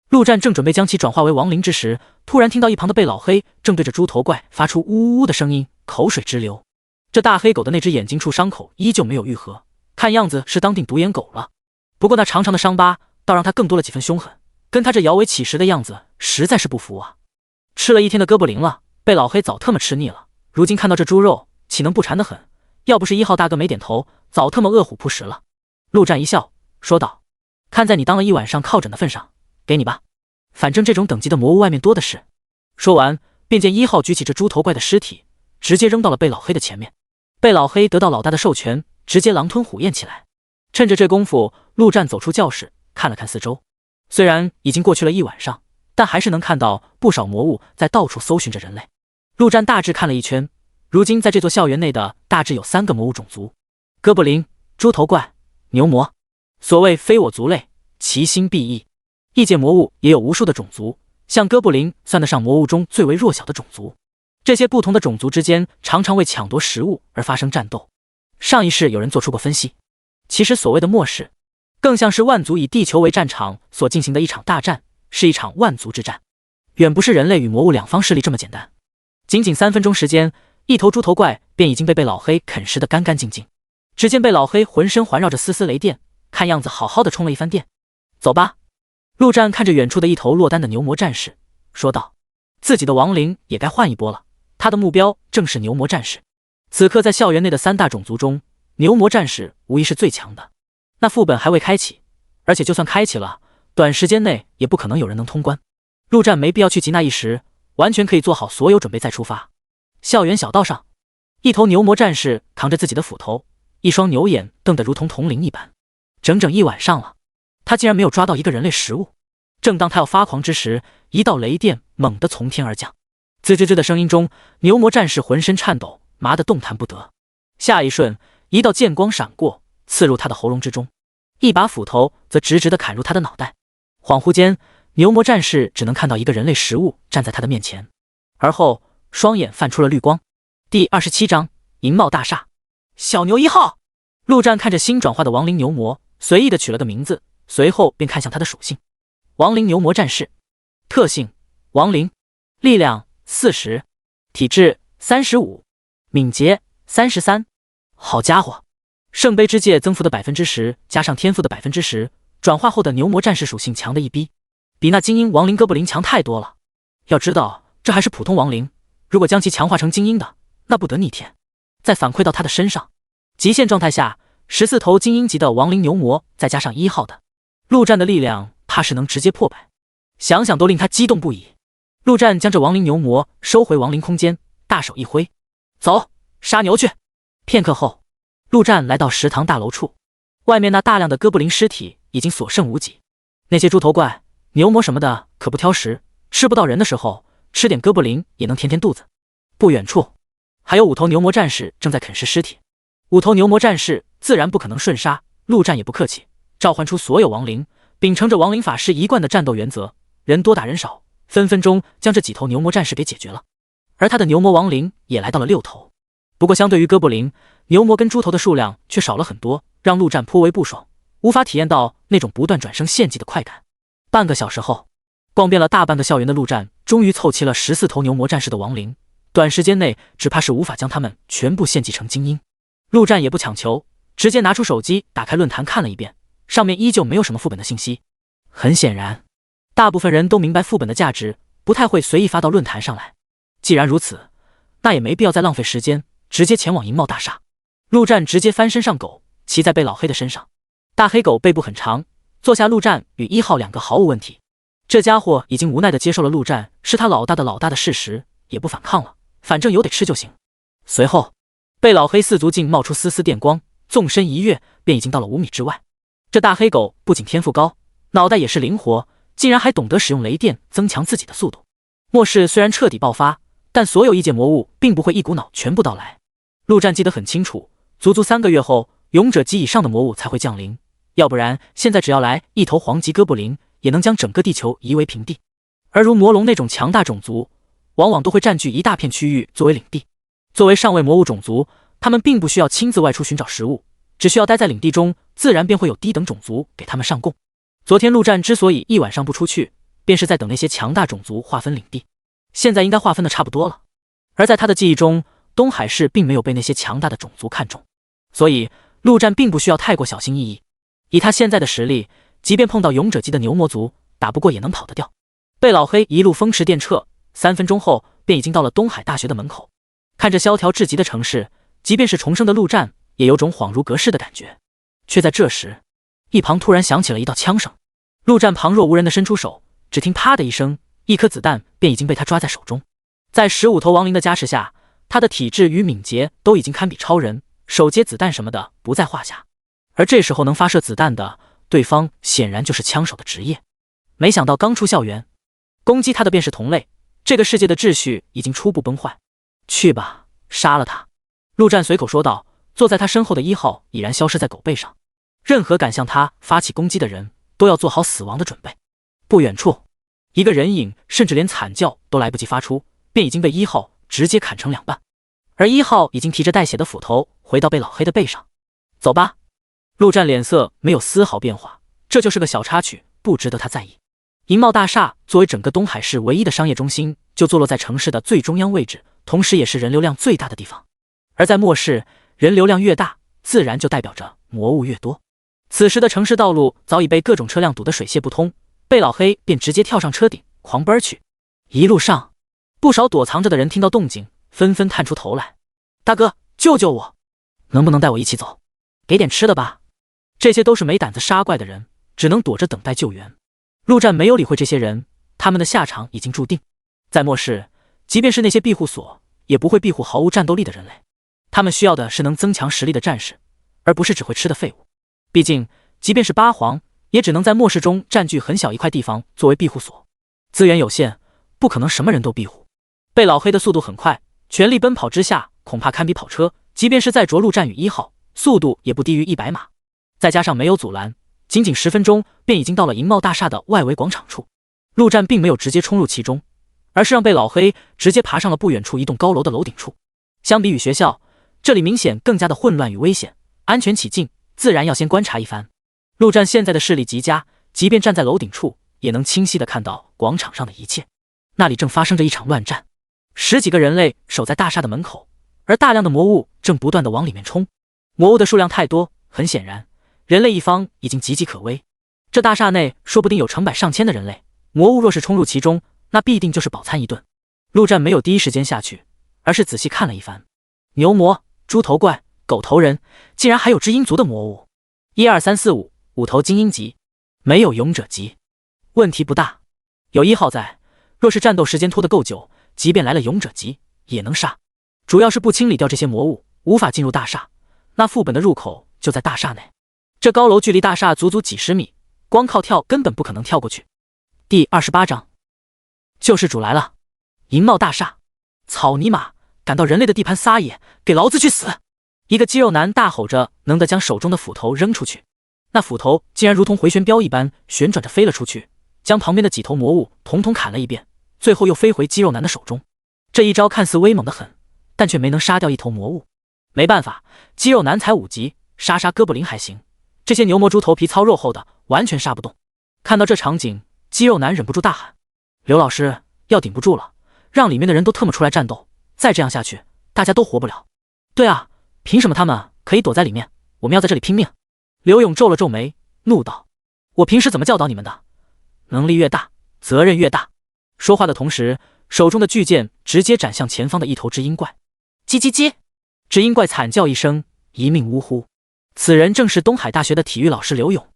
陆战正准备将其转化为亡灵之时，突然听到一旁的贝老黑正对着猪头怪发出呜呜呜的声音，口水直流。这大黑狗的那只眼睛处伤口依旧没有愈合，看样子是当定独眼狗了。不过那长长的伤疤倒让他更多了几分凶狠，跟他这摇尾乞食的样子实在是不符啊。吃了一天的哥布林了，被老黑早特么吃腻了，如今看到这猪肉岂能不馋得很，要不是1号大哥没点头，早他妈饿虎扑食了。陆战一笑，说道：“看在你当了一晚上靠枕的份上，给你吧，反正这种等级的魔物外面多的是。”说完，便见1号举起这猪头怪的尸体，直接扔到了贝老黑的前面。贝老黑得到老大的授权，直接狼吞虎咽起来。趁着这功夫，陆战走出教室，看了看四周。虽然已经过去了一晚上，但还是能看到不少魔物在到处搜寻着人类。陆战大致看了一圈，如今在这座校园内的大致有3个魔物种族：哥布林、猪头怪、牛魔。所谓非我族类，其心必异。异界魔物也有无数的种族，像哥布林算得上魔物中最为弱小的种族。这些不同的种族之间常常为抢夺食物而发生战斗。上一世有人做出过分析，其实所谓的末世，更像是万族以地球为战场所进行的一场大战，是一场万族之战，远不是人类与魔物两方势力这么简单。仅仅3分钟时间，一头猪头怪便已经被贝老黑啃食得干干净净。只见贝老黑浑身环绕着丝丝雷电，看样子好好的充了一番电。走吧。陆战看着远处的一头落单的牛魔战士，说道：“自己的亡灵也该换一波了。”他的目标正是牛魔战士。此刻在校园内的3大种族中，牛魔战士无疑是最强的。那副本还未开启，而且就算开启了，短时间内也不可能有人能通关。陆战没必要去急那一时，完全可以做好所有准备再出发。校园小道上，一头牛魔战士扛着自己的斧头，一双牛眼瞪得如同铜铃一般。整整一晚上了，他竟然没有抓到一个人类食物。正当他要发狂之时，一道雷电猛地从天而降。滋吱吱的声音中，牛魔战士浑身颤抖，麻得动弹不得。下一瞬，一道剑光闪过，刺入他的喉咙之中，一把斧头则直直地砍入他的脑袋。恍惚间，牛魔战士只能看到一个人类食物站在他的面前，而后双眼泛出了绿光。第27章银帽大厦。小牛1号。陆战看着新转化的亡灵牛魔，随意地取了个名字，随后便看向他的属性：亡灵牛魔战士。特性：亡灵。力量40，体质35，敏捷33。好家伙，圣杯之戒增幅的10%加上天赋的10%，转化后的牛魔战士属性强的一逼，比那精英亡灵哥布林强太多了。要知道这还是普通亡灵，如果将其强化成精英的，那不得逆天。再反馈到他的身上，极限状态下14头精英级的亡灵牛魔，再加上1号的陆战的力量，怕是能直接破百，想想都令他激动不已。陆战将这亡灵牛魔收回亡灵空间，大手一挥：“走，杀牛去！”片刻后，陆战来到食堂大楼处，外面那大量的哥布林尸体已经所剩无几。那些猪头怪、牛魔什么的可不挑食，吃不到人的时候，吃点哥布林也能填填肚子。不远处，还有5头牛魔战士正在啃食尸体。5头牛魔战士自然不可能瞬杀，陆战也不客气，召唤出所有亡灵，秉承着亡灵法师一贯的战斗原则，人多打人少，分分钟将这几头牛魔战士给解决了。而他的牛魔亡灵也来到了6头。不过相对于哥布林，牛魔跟猪头的数量却少了很多，让陆战颇为不爽，无法体验到那种不断转生献祭的快感。半个小时后，逛遍了大半个校园的陆战终于凑齐了14头牛魔战士的亡灵，短时间内只怕是无法将他们全部献祭成精英。陆战也不强求，直接拿出手机打开论坛看了一遍，上面依旧没有什么副本的信息。很显然，大部分人都明白副本的价值，不太会随意发到论坛上来。既然如此，那也没必要再浪费时间，直接前往银帽大厦。陆战直接翻身上狗，骑在贝老黑的身上。大黑狗背部很长，坐下陆战与1号2个毫无问题。这家伙已经无奈地接受了陆战是他老大的事实，也不反抗了，反正有得吃就行。随后，贝老黑4足竟冒出丝丝电光，纵身一跃，便已经到了5米之外。这大黑狗不仅天赋高，脑袋也是灵活，竟然还懂得使用雷电增强自己的速度。末世虽然彻底爆发，但所有异界魔物并不会一股脑全部到来。陆战记得很清楚，足足3个月后，勇者级以上的魔物才会降临，要不然现在只要来一头黄级哥布林，也能将整个地球夷为平地。而如魔龙那种强大种族，往往都会占据一大片区域作为领地。作为上位魔物种族，他们并不需要亲自外出寻找食物，只需要待在领地中，自然便会有低等种族给他们上供。昨天陆战之所以一晚上不出去，便是在等那些强大种族划分领地，现在应该划分的差不多了。而在他的记忆中，东海市并没有被那些强大的种族看中，所以陆战并不需要太过小心翼翼。以他现在的实力，即便碰到勇者级的牛魔族，打不过也能跑得掉。贝老黑一路风驰电掣，3分钟后便已经到了东海大学的门口。看着萧条至极的城市，即便是重生的陆战，也有种恍如隔世的感觉。却在这时，一旁突然响起了一道枪声。陆战旁若无人的伸出手，只听啪的一声，一颗子弹便已经被他抓在手中。在15头亡灵的加持下，他的体质与敏捷都已经堪比超人，手接子弹什么的不在话下。而这时候能发射子弹的，对方显然就是枪手的职业。没想到刚出校园，攻击他的便是同类，这个世界的秩序已经初步崩坏。去吧，杀了他！陆战随口说道。坐在他身后的1号已然消失在狗背上，任何敢向他发起攻击的人都要做好死亡的准备。不远处，一个人影甚至连惨叫都来不及发出，便已经被1号直接砍成2半，而1号已经提着带血的斧头回到被老黑的背上。走吧。陆战脸色没有丝毫变化，这就是个小插曲，不值得他在意。银茂大厦作为整个东海市唯一的商业中心，就坐落在城市的最中央位置，同时也是人流量最大的地方。而在末世，人流量越大，自然就代表着魔物越多。此时的城市道路早已被各种车辆堵得水泄不通，贝老黑便直接跳上车顶狂奔去。一路上，不少躲藏着的人听到动静，纷纷探出头来。大哥，救救我！能不能带我一起走？给点吃的吧。这些都是没胆子杀怪的人，只能躲着等待救援。陆战没有理会这些人，他们的下场已经注定。在末世，即便是那些庇护所，也不会庇护毫无战斗力的人类。他们需要的是能增强实力的战士，而不是只会吃的废物。毕竟，即便是八皇，也只能在末世中占据很小一块地方作为庇护所，资源有限，不可能什么人都庇护。贝老黑的速度很快，全力奔跑之下，恐怕堪比跑车。即便是在着陆战与1号，速度也不低于100码。再加上没有阻拦，仅仅10分钟便已经到了银茂大厦的外围广场处。陆战并没有直接冲入其中，而是让贝老黑直接爬上了不远处一栋高楼的楼顶处。相比于学校，这里明显更加的混乱与危险，安全起见，自然要先观察一番。陆战现在的视力极佳，即便站在楼顶处，也能清晰的看到广场上的一切。那里正发生着一场乱战，10几个人类守在大厦的门口，而大量的魔物正不断的往里面冲。魔物的数量太多，很显然，人类一方已经岌岌可危。这大厦内说不定有成百上千的人类，魔物若是冲入其中，那必定就是饱餐一顿。陆战没有第一时间下去，而是仔细看了一番。牛魔、猪头怪、狗头人，竟然还有知音族的魔物。1、2、3、4、5头精英级，没有勇者级。问题不大，有1号在，若是战斗时间拖得够久，即便来了勇者级也能杀。主要是不清理掉这些魔物，无法进入大厦。那副本的入口就在大厦内，这高楼距离大厦足足几十米，光靠跳根本不可能跳过去。第28章，救世主来了！银茂大厦，草泥马！敢到人类的地盘撒野，给老子去死！一个肌肉男大吼着，能得将手中的斧头扔出去。那斧头竟然如同回旋镖一般旋转着飞了出去，将旁边的几头魔物统统砍了一遍，最后又飞回肌肉男的手中。这一招看似威猛得很，但却没能杀掉一头魔物。没办法，肌肉男才5级，杀哥布林还行，这些牛魔猪头皮糙肉厚的，完全杀不动。看到这场景，肌肉男忍不住大喊：刘老师，要顶不住了，让里面的人都特么出来战斗，再这样下去，大家都活不了。对啊，凭什么他们可以躲在里面，我们要在这里拼命？刘勇皱了皱眉，怒道：我平时怎么教导你们的？能力越大，责任越大。说话的同时，手中的巨剑直接斩向前方的一头知音怪。叽叽叽，知音怪惨叫一声，一命呜呼。此人正是东海大学的体育老师刘勇。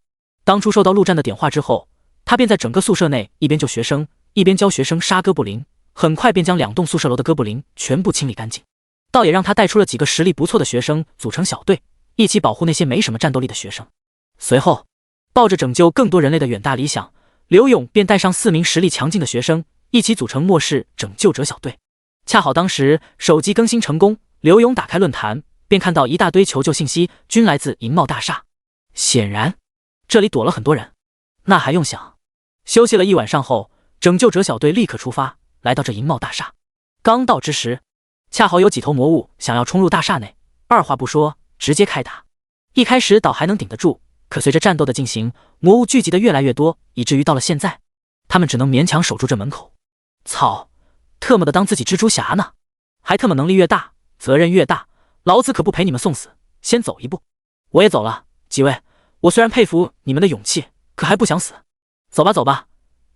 当初受到陆战的点化之后，他便在整个宿舍内一边救学生，一边教学生杀哥布林，很快便将2栋宿舍楼的哥布林全部清理干净。倒也让他带出了几个实力不错的学生组成小队，一起保护那些没什么战斗力的学生。随后，抱着拯救更多人类的远大理想，刘勇便带上4名实力强劲的学生，一起组成末世拯救者小队。恰好当时手机更新成功，刘勇打开论坛，便看到一大堆求救信息，均来自银茂大厦。显然，这里躲了很多人。那还用想？休息了一晚上后，拯救者小队立刻出发，来到这银茂大厦。刚到之时，恰好有几头魔物想要冲入大厦内，二话不说，直接开打。一开始倒还能顶得住，可随着战斗的进行，魔物聚集的越来越多，以至于到了现在，他们只能勉强守住这门口。操，特么的当自己蜘蛛侠呢？还特么能力越大，责任越大，老子可不陪你们送死，先走一步。我也走了，几位，我虽然佩服你们的勇气，可还不想死。走吧走吧，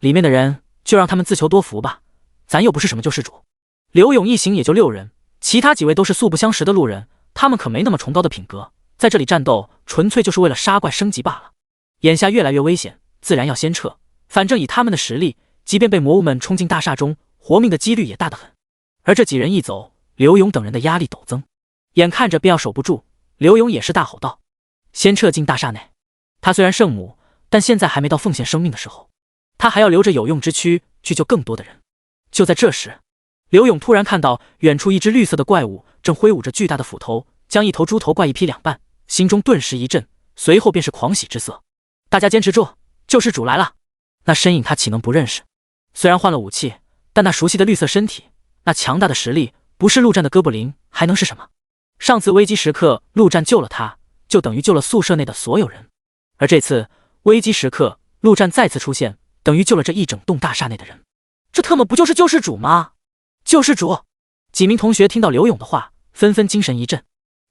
里面的人就让他们自求多福吧，咱又不是什么救世主。刘勇一行也就6人，其他几位都是素不相识的路人，他们可没那么崇高的品格，在这里战斗纯粹就是为了杀怪升级罢了。眼下越来越危险，自然要先撤。反正以他们的实力，即便被魔物们冲进大厦中，活命的几率也大得很。而这几人一走，刘勇等人的压力陡增，眼看着便要守不住，刘勇也是大吼道：“先撤进大厦内！”他虽然圣母，但现在还没到奉献生命的时候，他还要留着有用之躯去救更多的人。就在这时，刘勇突然看到远处一只绿色的怪物正挥舞着巨大的斧头，将一头猪头怪一劈两半，心中顿时一震，随后便是狂喜之色。大家坚持住，救世主来了！那身影他岂能不认识？虽然换了武器，但那熟悉的绿色身体，那强大的实力，不是陆战的哥布林还能是什么？上次危机时刻陆战救了他，就等于救了宿舍内的所有人，而这次危机时刻陆战再次出现，等于救了这一整栋大厦内的人。这特么不就是救世主吗？救世主！几名同学听到刘勇的话，纷纷精神一振。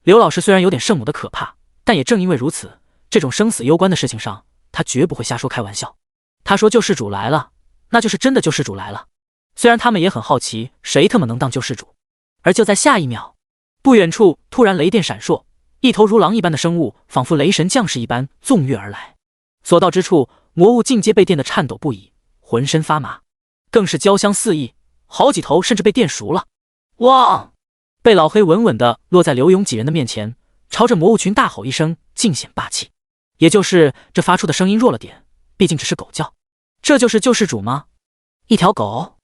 刘老师虽然有点圣母的可怕，但也正因为如此，这种生死攸关的事情上，他绝不会瞎说开玩笑。他说救世主来了，那就是真的救世主来了。虽然他们也很好奇，谁特么能当救世主。而就在下一秒，不远处突然雷电闪烁，一头如狼一般的生物，仿佛雷神降世一般纵跃而来。所到之处，魔物尽皆被电得颤抖不已，浑身发麻，更是焦香四溢，好几头甚至被电熟了。汪！被老黑稳稳地落在刘勇几人的面前，朝着魔物群大吼一声，尽显霸气。也就是这发出的声音弱了点，毕竟只是狗叫。这就是救世主吗？一条狗？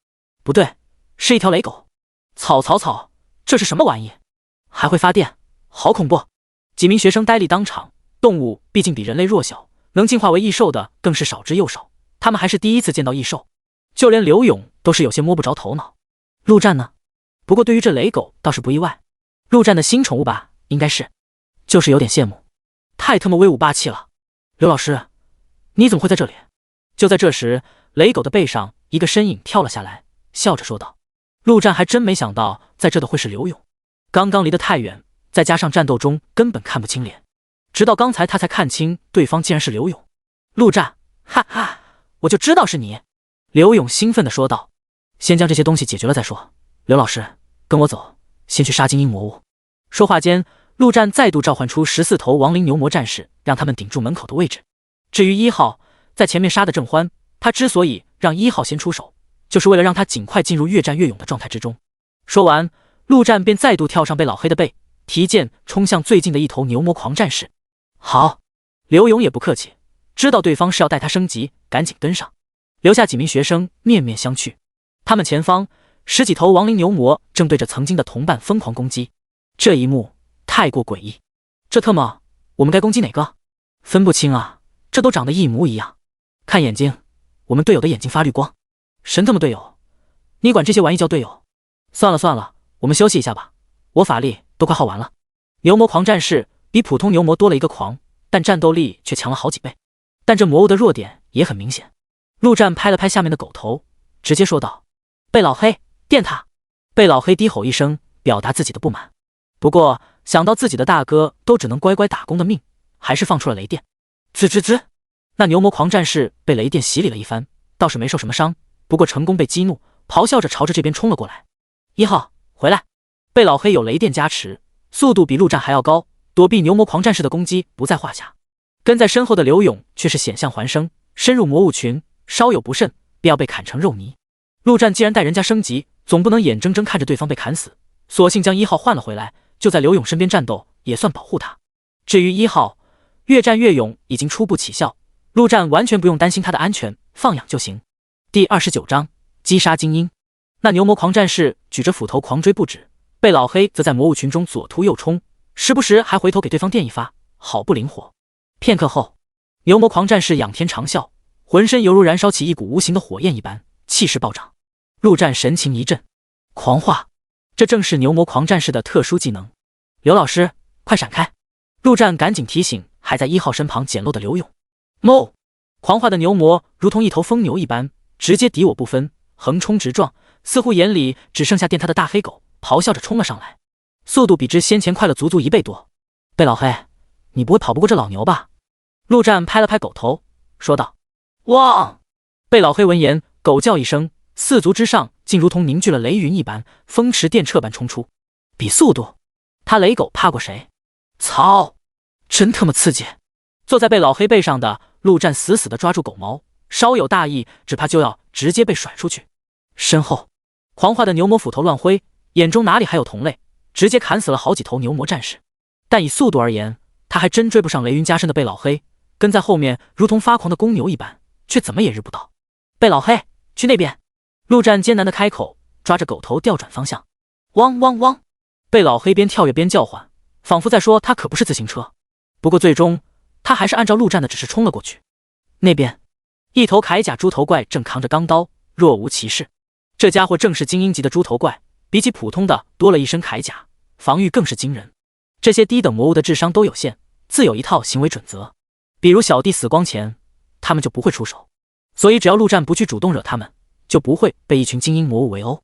不对，是一条雷狗。草，这是什么玩意？还会发电，好恐怖！几名学生呆立当场。动物毕竟比人类弱小，能进化为异兽的更是少之又少，他们还是第一次见到异兽。就连刘勇都是有些摸不着头脑。陆战呢？不过对于这雷狗倒是不意外，陆战的新宠物吧，应该是。就是有点羡慕，太他妈威武霸气了。刘老师，你怎么会在这里？就在这时，雷狗的背上一个身影跳了下来，笑着说道。陆战还真没想到在这的会是刘勇，刚刚离得太远，再加上战斗中根本看不清脸，直到刚才他才看清对方竟然是刘勇。陆战，哈哈，我就知道是你！刘勇兴奋地说道。先将这些东西解决了再说。刘老师，跟我走，先去杀精英魔物。说话间，陆战再度召唤出14头亡灵牛魔战士，让他们顶住门口的位置。至于1号，在前面杀得正欢，他之所以让1号先出手，就是为了让他尽快进入越战越勇的状态之中。说完，陆战便再度跳上被老黑的背，提剑冲向最近的一头牛魔狂战士。好，刘勇也不客气，知道对方是要带他升级，赶紧跟上，留下几名学生面面相觑。他们前方10几头亡灵牛魔正对着曾经的同伴疯狂攻击，这一幕太过诡异。这特么，我们该攻击哪个？分不清啊，这都长得一模一样。看眼睛，我们队友的眼睛发绿光。神他妈队友，你管这些玩意叫队友？算了，我们休息一下吧，我法力都快耗完了。牛魔狂战士比普通牛魔多了一个狂，但战斗力却强了好几倍。但这魔物的弱点也很明显。陆战拍了拍下面的狗头，直接说道：被老黑电他！被老黑低吼一声，表达自己的不满。不过想到自己的大哥都只能乖乖打工的命，还是放出了雷电。吱吱吱，那牛魔狂战士被雷电洗礼了一番，倒是没受什么伤，不过成功被激怒，咆哮着朝着这边冲了过来。1号，回来！被老黑有雷电加持，速度比陆战还要高，躲避牛魔狂战士的攻击不在话下。跟在身后的刘勇却是险象环生，深入魔物群，稍有不慎便要被砍成肉泥。陆战既然带人家升级，总不能眼睁睁看着对方被砍死，索性将1号换了回来，就在刘勇身边战斗，也算保护他。至于1号，越战越勇已经初步起效，陆战完全不用担心他的安全，放养就行。第29章击杀精英。那牛魔狂战士举着斧头狂追不止，被老黑则在魔物群中左突右冲，时不时还回头给对方电一发，好不灵活。片刻后，牛魔狂战士仰天长啸，浑身犹如燃烧起一股无形的火焰一般，气势暴涨。陆战神情一震，狂化，这正是牛魔狂战士的特殊技能。刘老师，快闪开！陆战赶紧提醒还在1号身旁捡漏的刘勇。哞！狂化的牛魔如同一头疯牛一般，直接敌我不分，横冲直撞，似乎眼里只剩下电他的大黑狗，咆哮着冲了上来，速度比之先前快了足1倍多。被老黑，你不会跑不过这老牛吧？陆战拍了拍狗头，说道。汪！被老黑闻言狗叫一声，4足之上竟如同凝聚了雷云一般，风驰电掣般冲出。比速度，他雷狗怕过谁？操！真他妈刺激！坐在被老黑背上的陆战死死地抓住狗毛，稍有大意，只怕就要直接被甩出去。身后，狂化的牛魔斧头乱挥，眼中哪里还有同类，直接砍死了好几头牛魔战士。但以速度而言，他还真追不上雷云加身的贝老黑，跟在后面如同发狂的公牛一般，却怎么也日不到。贝老黑，去那边！陆战艰难地开口，抓着狗头调转方向。汪汪汪！贝老黑边跳跃边叫唤，仿佛在说他可不是自行车。不过最终，他还是按照陆战的指示冲了过去。那边，一头铠甲猪头怪正扛着钢刀，若无其事。这家伙正是精英级的猪头怪，比起普通的多了一身铠甲，防御更是惊人。这些低等魔物的智商都有限，自有一套行为准则，比如小弟死光前，他们就不会出手，所以只要陆战不去主动惹他们，就不会被一群精英魔物围殴。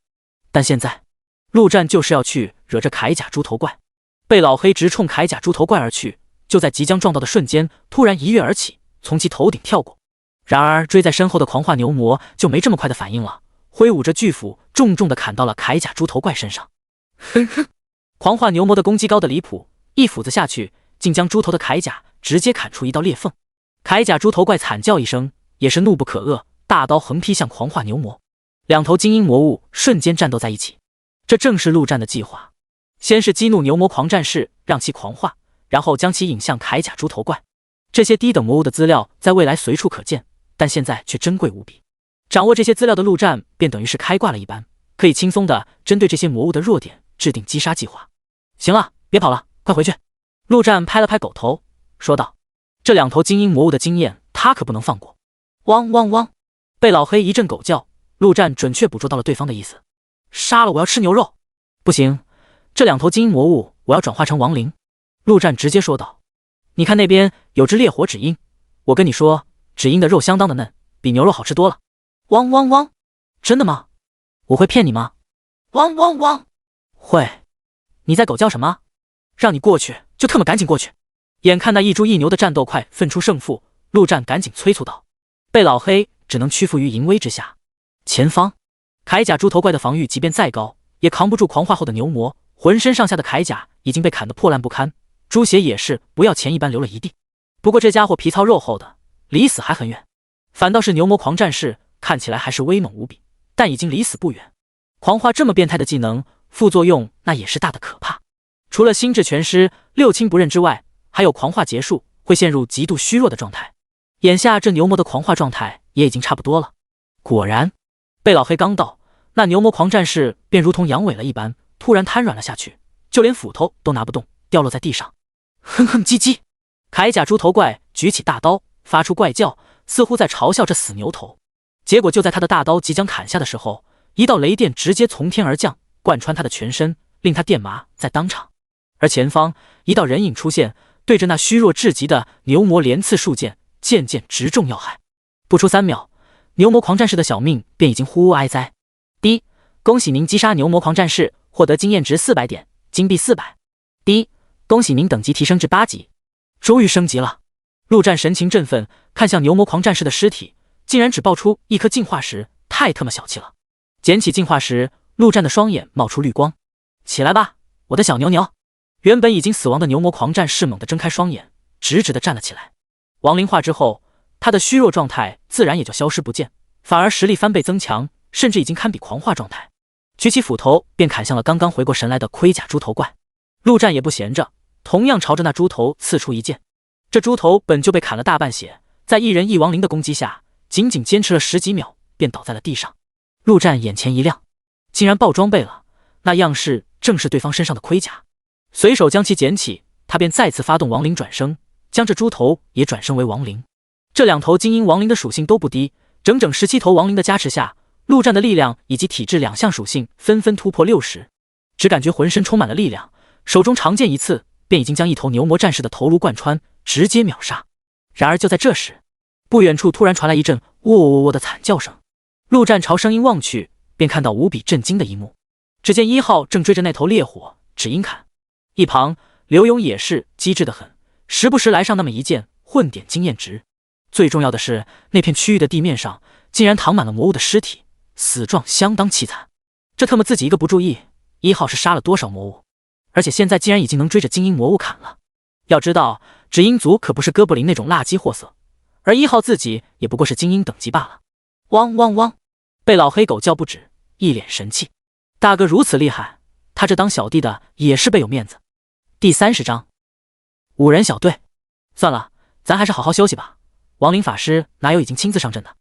但现在，陆战就是要去惹这铠甲猪头怪。贝老黑直冲铠甲猪头怪而去，就在即将撞到的瞬间，突然一跃而起，从其头顶跳过。然而追在身后的狂化牛魔就没这么快的反应了，挥舞着巨斧，重重的砍到了铠甲猪头怪身上。哼哼，狂化牛魔的攻击高的离谱，一斧子下去，竟将猪头的铠甲直接砍出一道裂缝。铠甲猪头怪惨叫一声，也是怒不可遏，大刀横劈向狂化牛魔。两头精英魔物瞬间战斗在一起。这正是陆战的计划，先是激怒牛魔狂战士，让其狂化，然后将其引向铠甲猪头怪。这些低等魔物的资料在未来随处可见，但现在却珍贵无比。掌握这些资料的陆战便等于是开挂了一般，可以轻松地针对这些魔物的弱点制定击杀计划。行了，别跑了，快回去。陆战拍了拍狗头，说道：这两头精英魔物的经验他可不能放过。汪汪汪！被老黑一阵狗叫，陆战准确捕捉到了对方的意思。杀了我要吃牛肉！不行，这两头精英魔物我要转化成亡灵。陆战直接说道：你看那边有只烈火纸鹰，我跟你说，纸鹰的肉相当的嫩，比牛肉好吃多了。汪汪汪！真的吗？我会骗你吗？汪汪汪！会。你在狗叫什么？让你过去就特么赶紧过去。眼看那一猪一牛的战斗快分出胜负，陆战赶紧催促道。被老黑只能屈服于淫威之下。前方铠甲猪头怪的防御即便再高，也扛不住狂化后的牛魔，浑身上下的铠甲已经被砍得破烂不堪，猪血也是不要钱一般流了一地。不过这家伙皮糙肉厚的，离死还很远。反倒是牛魔狂战士看起来还是威猛无比，但已经离死不远。狂化这么变态的技能，副作用那也是大的可怕。除了心智全失、六亲不认之外，还有狂化结束会陷入极度虚弱的状态。眼下这牛魔的狂化状态也已经差不多了。果然，被老黑刚到，那牛魔狂战士便如同阳痿了一般，突然瘫软了下去，就连斧头都拿不动，掉落在地上。哼哼唧唧，铠甲猪头怪举起大刀，发出怪叫，似乎在嘲笑这死牛头。结果就在他的大刀即将砍下的时候，一道雷电直接从天而降，贯穿他的全身，令他电麻在当场。而前方一道人影出现，对着那虚弱至极的牛魔连刺数剑，剑剑直中要害。不出3秒，牛魔狂战士的小命便已经呼哀哉。第一，恭喜您击杀牛魔狂战士，获得经验值400点，金币400。第一，恭喜您等级提升至8级，终于升级了。陆战神情振奋，看向牛魔狂战士的尸体，竟然只爆出一颗净化石，太他妈小气了。捡起净化石，陆战的双眼冒出绿光。起来吧，我的小牛牛。原本已经死亡的牛魔狂战士猛地睁开双眼，直直地站了起来。亡灵化之后，他的虚弱状态自然也就消失不见，反而实力翻倍增强，甚至已经堪比狂化状态。举起斧头便砍向了刚刚回过神来的盔甲猪头怪。陆战也不闲着，同样朝着那猪头刺出一剑。这猪头本就被砍了大半血，在一人一亡灵的攻击下，仅仅坚持了10几秒便倒在了地上。陆战眼前一亮，竟然爆装备了，那样式正是对方身上的盔甲。随手将其捡起，他便再次发动亡灵转生，将这猪头也转生为亡灵。这2头精英亡灵的属性都不低，整整17头亡灵的加持下，陆战的力量以及体质2项属性纷纷突破60，只感觉浑身充满了力量，手中长剑一刺，便已经将一头牛魔战士的头颅贯穿，直接秒杀。然而就在这时，不远处突然传来一阵喔喔喔的惨叫声。陆战朝声音望去，便看到无比震惊的一幕。只见1号正追着那头烈火纸鹰砍，一旁刘勇也是机智得很，时不时来上那么一剑，混点经验值。最重要的是，那片区域的地面上竟然躺满了魔物的尸体，死状相当凄惨。这特么自己一个不注意，1号是杀了多少魔物？而且现在竟然已经能追着精英魔物砍了。要知道，只鹰族可不是哥布林那种辣鸡货色，而1号自己也不过是精英等级罢了。汪汪汪！被老黑狗叫不止，一脸神气。大哥如此厉害，他这当小弟的也是倍有面子。第30章，5人小队。算了，咱还是好好休息吧。亡灵法师哪有已经亲自上阵的？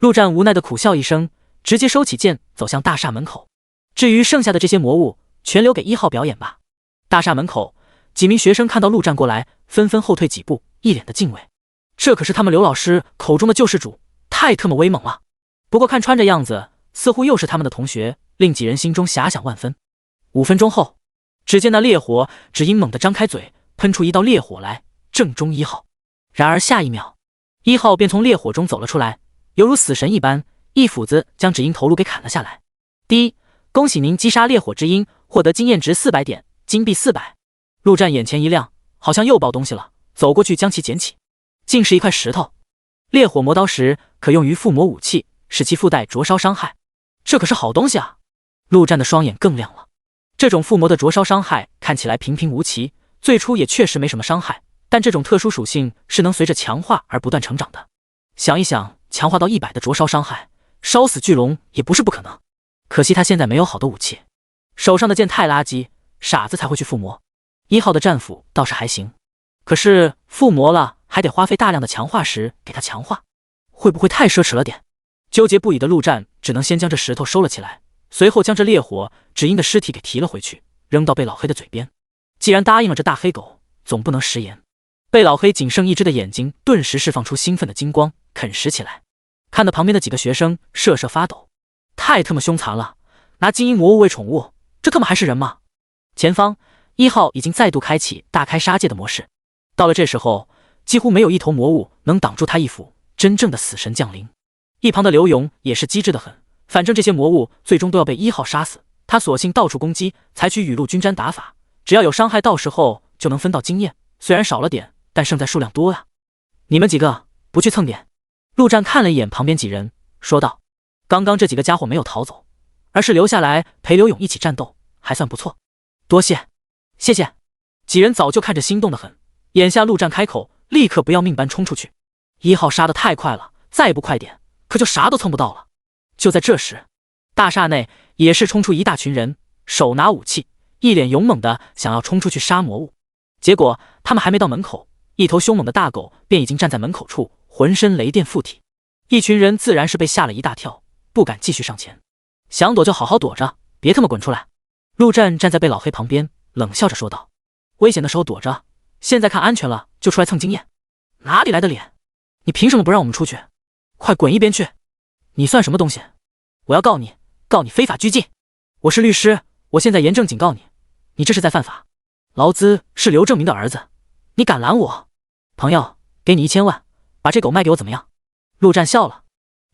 陆战无奈的苦笑一声，直接收起剑，走向大厦门口。至于剩下的这些魔物，全留给1号表演吧。大厦门口，几名学生看到陆战过来，纷纷后退几步，一脸的敬畏。这可是他们刘老师口中的救世主，太特么威猛了。不过看穿这样子，似乎又是他们的同学，令几人心中遐想万分。5分钟后，只见那烈火只因猛地张开嘴，喷出一道烈火来，正中1号。然而下一秒，1号便从烈火中走了出来，犹如死神一般，一斧子将只鹰头颅给砍了下来。第一，恭喜您击杀烈火之鹰，获得经验值400点，金币400。陆战眼前一亮，好像又爆东西了，走过去将其捡起，竟是一块石头。烈火磨刀石可用于附魔武器，使其附带灼烧伤害，这可是好东西啊！陆战的双眼更亮了。这种附魔的灼烧伤害看起来平平无奇，最初也确实没什么伤害，但这种特殊属性是能随着强化而不断成长的。想一想，强化到100的灼烧伤害，烧死巨龙也不是不可能。可惜他现在没有好的武器，手上的剑太垃圾，傻子才会去附魔。1号的战斧倒是还行，可是附魔了还得花费大量的强化石给他强化，会不会太奢侈了点？纠结不已的陆战只能先将这石头收了起来，随后将这烈火只鹰的尸体给提了回去，扔到贝老黑的嘴边。既然答应了这大黑狗，总不能食言。贝老黑仅剩一只的眼睛顿时释放出兴奋的金光，啃食起来，看得旁边的几个学生瑟瑟发抖。太他妈凶残了，拿精英魔物喂宠物，这他妈还是人吗？前方1号已经再度开启大开杀戒的模式，到了这时候，几乎没有一头魔物能挡住他一斧，真正的死神降临。一旁的刘勇也是机智的很，反正这些魔物最终都要被1号杀死，他索性到处攻击，采取雨露均沾打法，只要有伤害到时候就能分到经验，虽然少了点，但胜在数量多啊。你们几个不去蹭点？陆战看了一眼旁边几人，说道。刚刚这几个家伙没有逃走，而是留下来陪刘勇一起战斗，还算不错。多谢，谢谢。几人早就看着心动的很，眼下陆战开口，立刻不要命般冲出去。1号杀得太快了，再不快点，可就啥都蹭不到了。就在这时，大厦内也是冲出一大群人，手拿武器，一脸勇猛的想要冲出去杀魔物。结果他们还没到门口，一头凶猛的大狗便已经站在门口处，浑身雷电附体。一群人自然是被吓了一大跳，不敢继续上前。想躲就好好躲着，别他妈滚出来！陆战站在贝老黑旁边，冷笑着说道：“危险的时候躲着，现在看安全了就出来蹭经验，哪里来的脸？你凭什么不让我们出去？快滚一边去！你算什么东西？我要告你，告你非法拘禁！我是律师，我现在严正警告你，你这是在犯法。劳资是刘正明的儿子，你敢拦我？朋友，给你1000万，把这狗卖给我怎么样？”陆战笑了。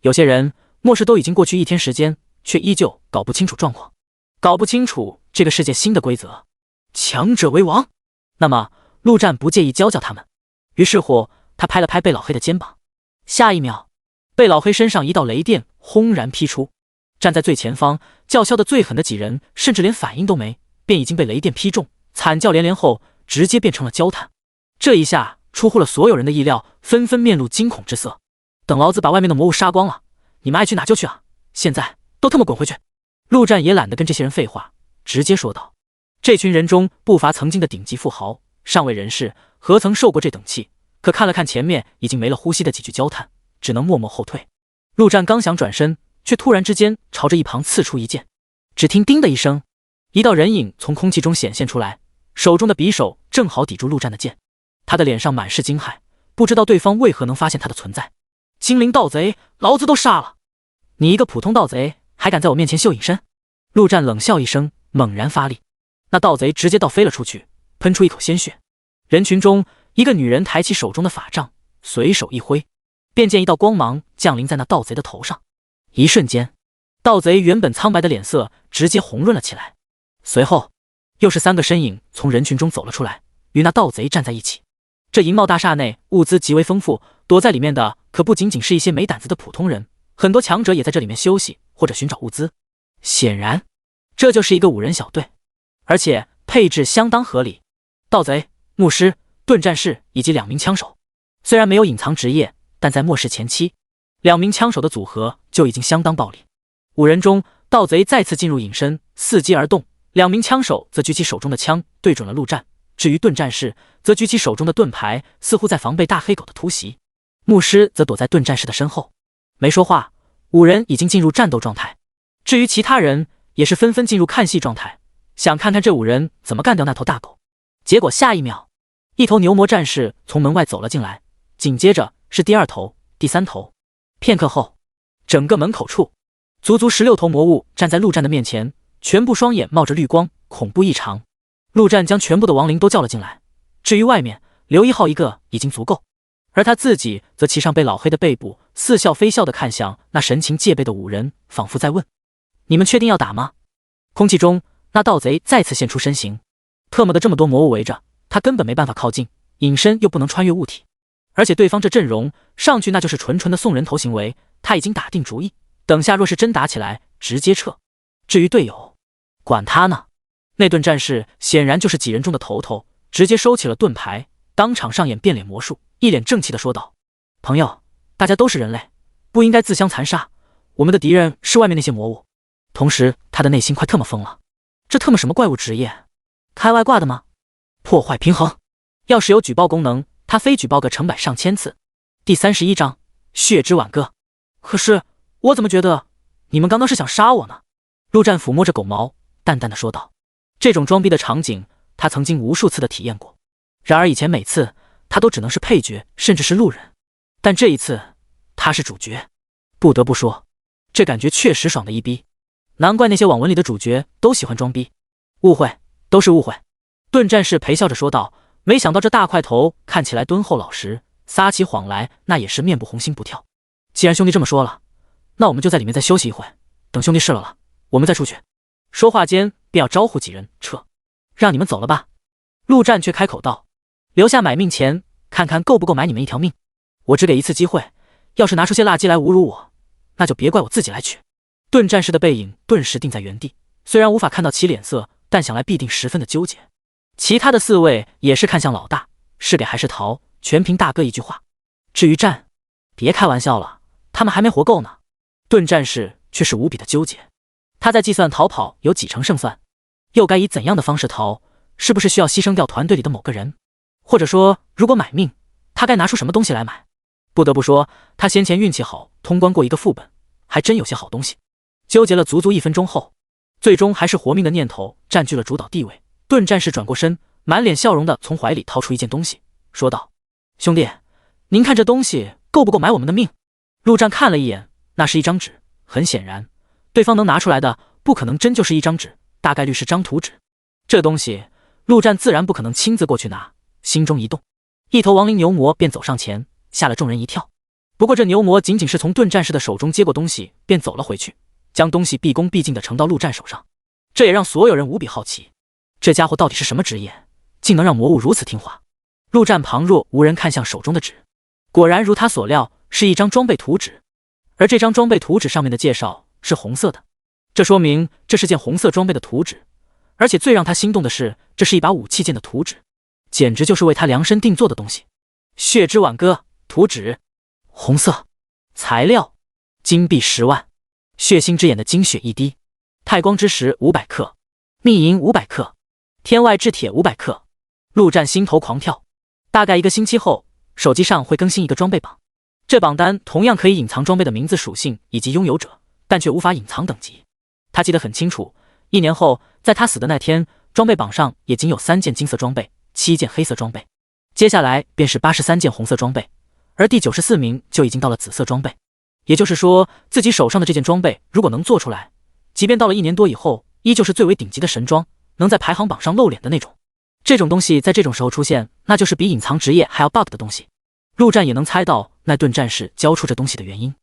有些人末世都已经过去1天时间，却依旧搞不清楚状况，搞不清楚这个世界新的规则，强者为王。那么陆战不介意教教他们。于是乎，他拍了拍贝老黑的肩膀。下一秒，贝老黑身上一道雷电轰然劈出，站在最前方叫嚣的最狠的几人，甚至连反应都没，便已经被雷电劈中，惨叫连连后，直接变成了焦炭。这一下出乎了所有人的意料，纷纷面露惊恐之色。等老子把外面的魔物杀光了，你们爱去哪就去啊！现在都他妈滚回去！陆战也懒得跟这些人废话，直接说道。这群人中不乏曾经的顶级富豪，上位人士，何曾受过这等气？可看了看前面已经没了呼吸的几具焦炭，只能默默后退。陆战刚想转身，却突然之间朝着一旁刺出一剑。只听叮的一声，一道人影从空气中显现出来，手中的匕首正好抵住陆战的剑。他的脸上满是惊骇，不知道对方为何能发现他的存在。精灵盗贼，老子都杀了！你一个普通盗贼，还敢在我面前秀隐身？陆战冷笑一声，猛然发力，那盗贼直接倒飞了出去，喷出一口鲜血。人群中，一个女人抬起手中的法杖，随手一挥，便见一道光芒降临在那盗贼的头上。一瞬间，盗贼原本苍白的脸色直接红润了起来。随后，又是3个身影从人群中走了出来，与那盗贼站在一起。这银茂大厦内物资极为丰富，躲在里面的可不仅仅是一些没胆子的普通人，很多强者也在这里面休息或者寻找物资。显然，这就是一个5人小队，而且配置相当合理。盗贼、牧师、盾战士以及2名枪手，虽然没有隐藏职业，但在末世前期，2名枪手的组合就已经相当暴力。5人中，盗贼再次进入隐身，伺机而动；2名枪手则举起手中的枪，对准了陆战。至于盾战士，则举起手中的盾牌，似乎在防备大黑狗的突袭。牧师则躲在盾战士的身后，没说话。5人已经进入战斗状态，至于其他人，也是纷纷进入看戏状态，想看看这5人怎么干掉那头大狗。结果下一秒，一头牛魔战士从门外走了进来，紧接着是第2头、第3头。片刻后，整个门口处足足16头魔物站在陆战的面前，全部双眼冒着绿光，恐怖异常。陆战将全部的亡灵都叫了进来，至于外面留1号一个已经足够，而他自己则骑上被老黑的背部，似笑非笑地看向那神情戒备的5人，仿佛在问：你们确定要打吗？空气中，那盗贼再次现出身形，特么的这么多魔物围着，他根本没办法靠近，隐身又不能穿越物体，而且对方这阵容上去那就是纯纯的送人头行为，他已经打定主意，等下若是真打起来，直接撤。至于队友，管他呢。那盾战士显然就是几人中的头头，直接收起了盾牌，当场上演变脸魔术，一脸正气地说道：朋友，大家都是人类，不应该自相残杀，我们的敌人是外面那些魔物。同时他的内心快特么疯了，这特么什么怪物职业？开外挂的吗？破坏平衡，要是有举报功能，他非举报个成百上千次。第31章血之挽歌。可是我怎么觉得你们刚刚是想杀我呢？陆战抚摸着狗毛，淡淡的说道。这种装逼的场景他曾经无数次的体验过，然而以前每次他都只能是配角，甚至是路人，但这一次他是主角。不得不说，这感觉确实爽的一逼，难怪那些网文里的主角都喜欢装逼。误会，都是误会。盾战士陪笑着说道，没想到这大块头看起来敦厚老实，撒起谎来那也是面不红心不跳。既然兄弟这么说了，那我们就在里面再休息一会，等兄弟试了，我们再出去。说话间便要招呼几人撤，让你们走了吧。陆战却开口道，留下买命钱，看看够不够买你们一条命。我只给一次机会，要是拿出些垃圾来侮辱我，那就别怪我自己来取。盾战士的背影顿时定在原地，虽然无法看到其脸色，但想来必定十分的纠结。其他的4位也是看向老大，是给还是逃，全凭大哥一句话。至于战，别开玩笑了，他们还没活够呢。盾战士却是无比的纠结，他在计算逃跑有几成胜算，又该以怎样的方式逃，是不是需要牺牲掉团队里的某个人，或者说如果买命，他该拿出什么东西来买。不得不说，他先前运气好，通关过一个副本，还真有些好东西。纠结了足足1分钟后，最终还是活命的念头占据了主导地位。盾战士转过身，满脸笑容的从怀里掏出一件东西，说道：兄弟，您看这东西够不够买我们的命？陆战看了一眼，那是一张纸，很显然对方能拿出来的不可能真就是一张纸，大概率是张图纸。这东西陆战自然不可能亲自过去拿，心中一动，一头亡灵牛魔便走上前，吓了众人一跳。不过这牛魔仅仅是从盾战士的手中接过东西便走了回去，将东西毕恭毕敬地呈到陆战手上。这也让所有人无比好奇，这家伙到底是什么职业，竟能让魔物如此听话。陆战旁若无人看向手中的纸，果然如他所料，是一张装备图纸，而这张装备图纸上面的介绍是红色的，这说明这是件红色装备的图纸。而且最让他心动的是，这是一把武器剑的图纸，简直就是为他量身定做的东西。血之挽歌图纸，红色，材料金币10万，血腥之眼的精血1滴，太光之石500克，密银500克，天外之铁500克。陆战心头狂跳。大概1个星期后，手机上会更新一个装备榜，这榜单同样可以隐藏装备的名字、属性以及拥有者，但却无法隐藏等级。他记得很清楚，1年后在他死的那天，装备榜上也仅有3件金色装备，7件黑色装备，接下来便是83件红色装备，而第94名就已经到了紫色装备。也就是说，自己手上的这件装备如果能做出来，即便到了1年多以后，依旧是最为顶级的神装，能在排行榜上露脸的那种。这种东西在这种时候出现，那就是比隐藏职业还要 bug 的东西。陆战也能猜到那盾战士交出这东西的原因。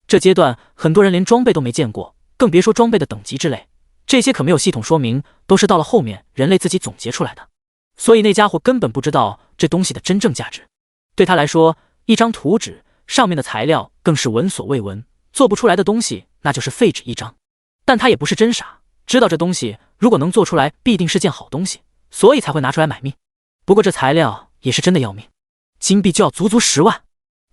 这阶段很多人连装备都没见过，更别说装备的等级之类，这些可没有系统说明，都是到了后面人类自己总结出来的。所以那家伙根本不知道这东西的真正价值。对他来说，一张图纸上面的材料更是闻所未闻，做不出来的东西那就是废纸一张。但他也不是真傻，知道这东西如果能做出来必定是件好东西，所以才会拿出来买命。不过这材料也是真的要命，金币就要足足10万，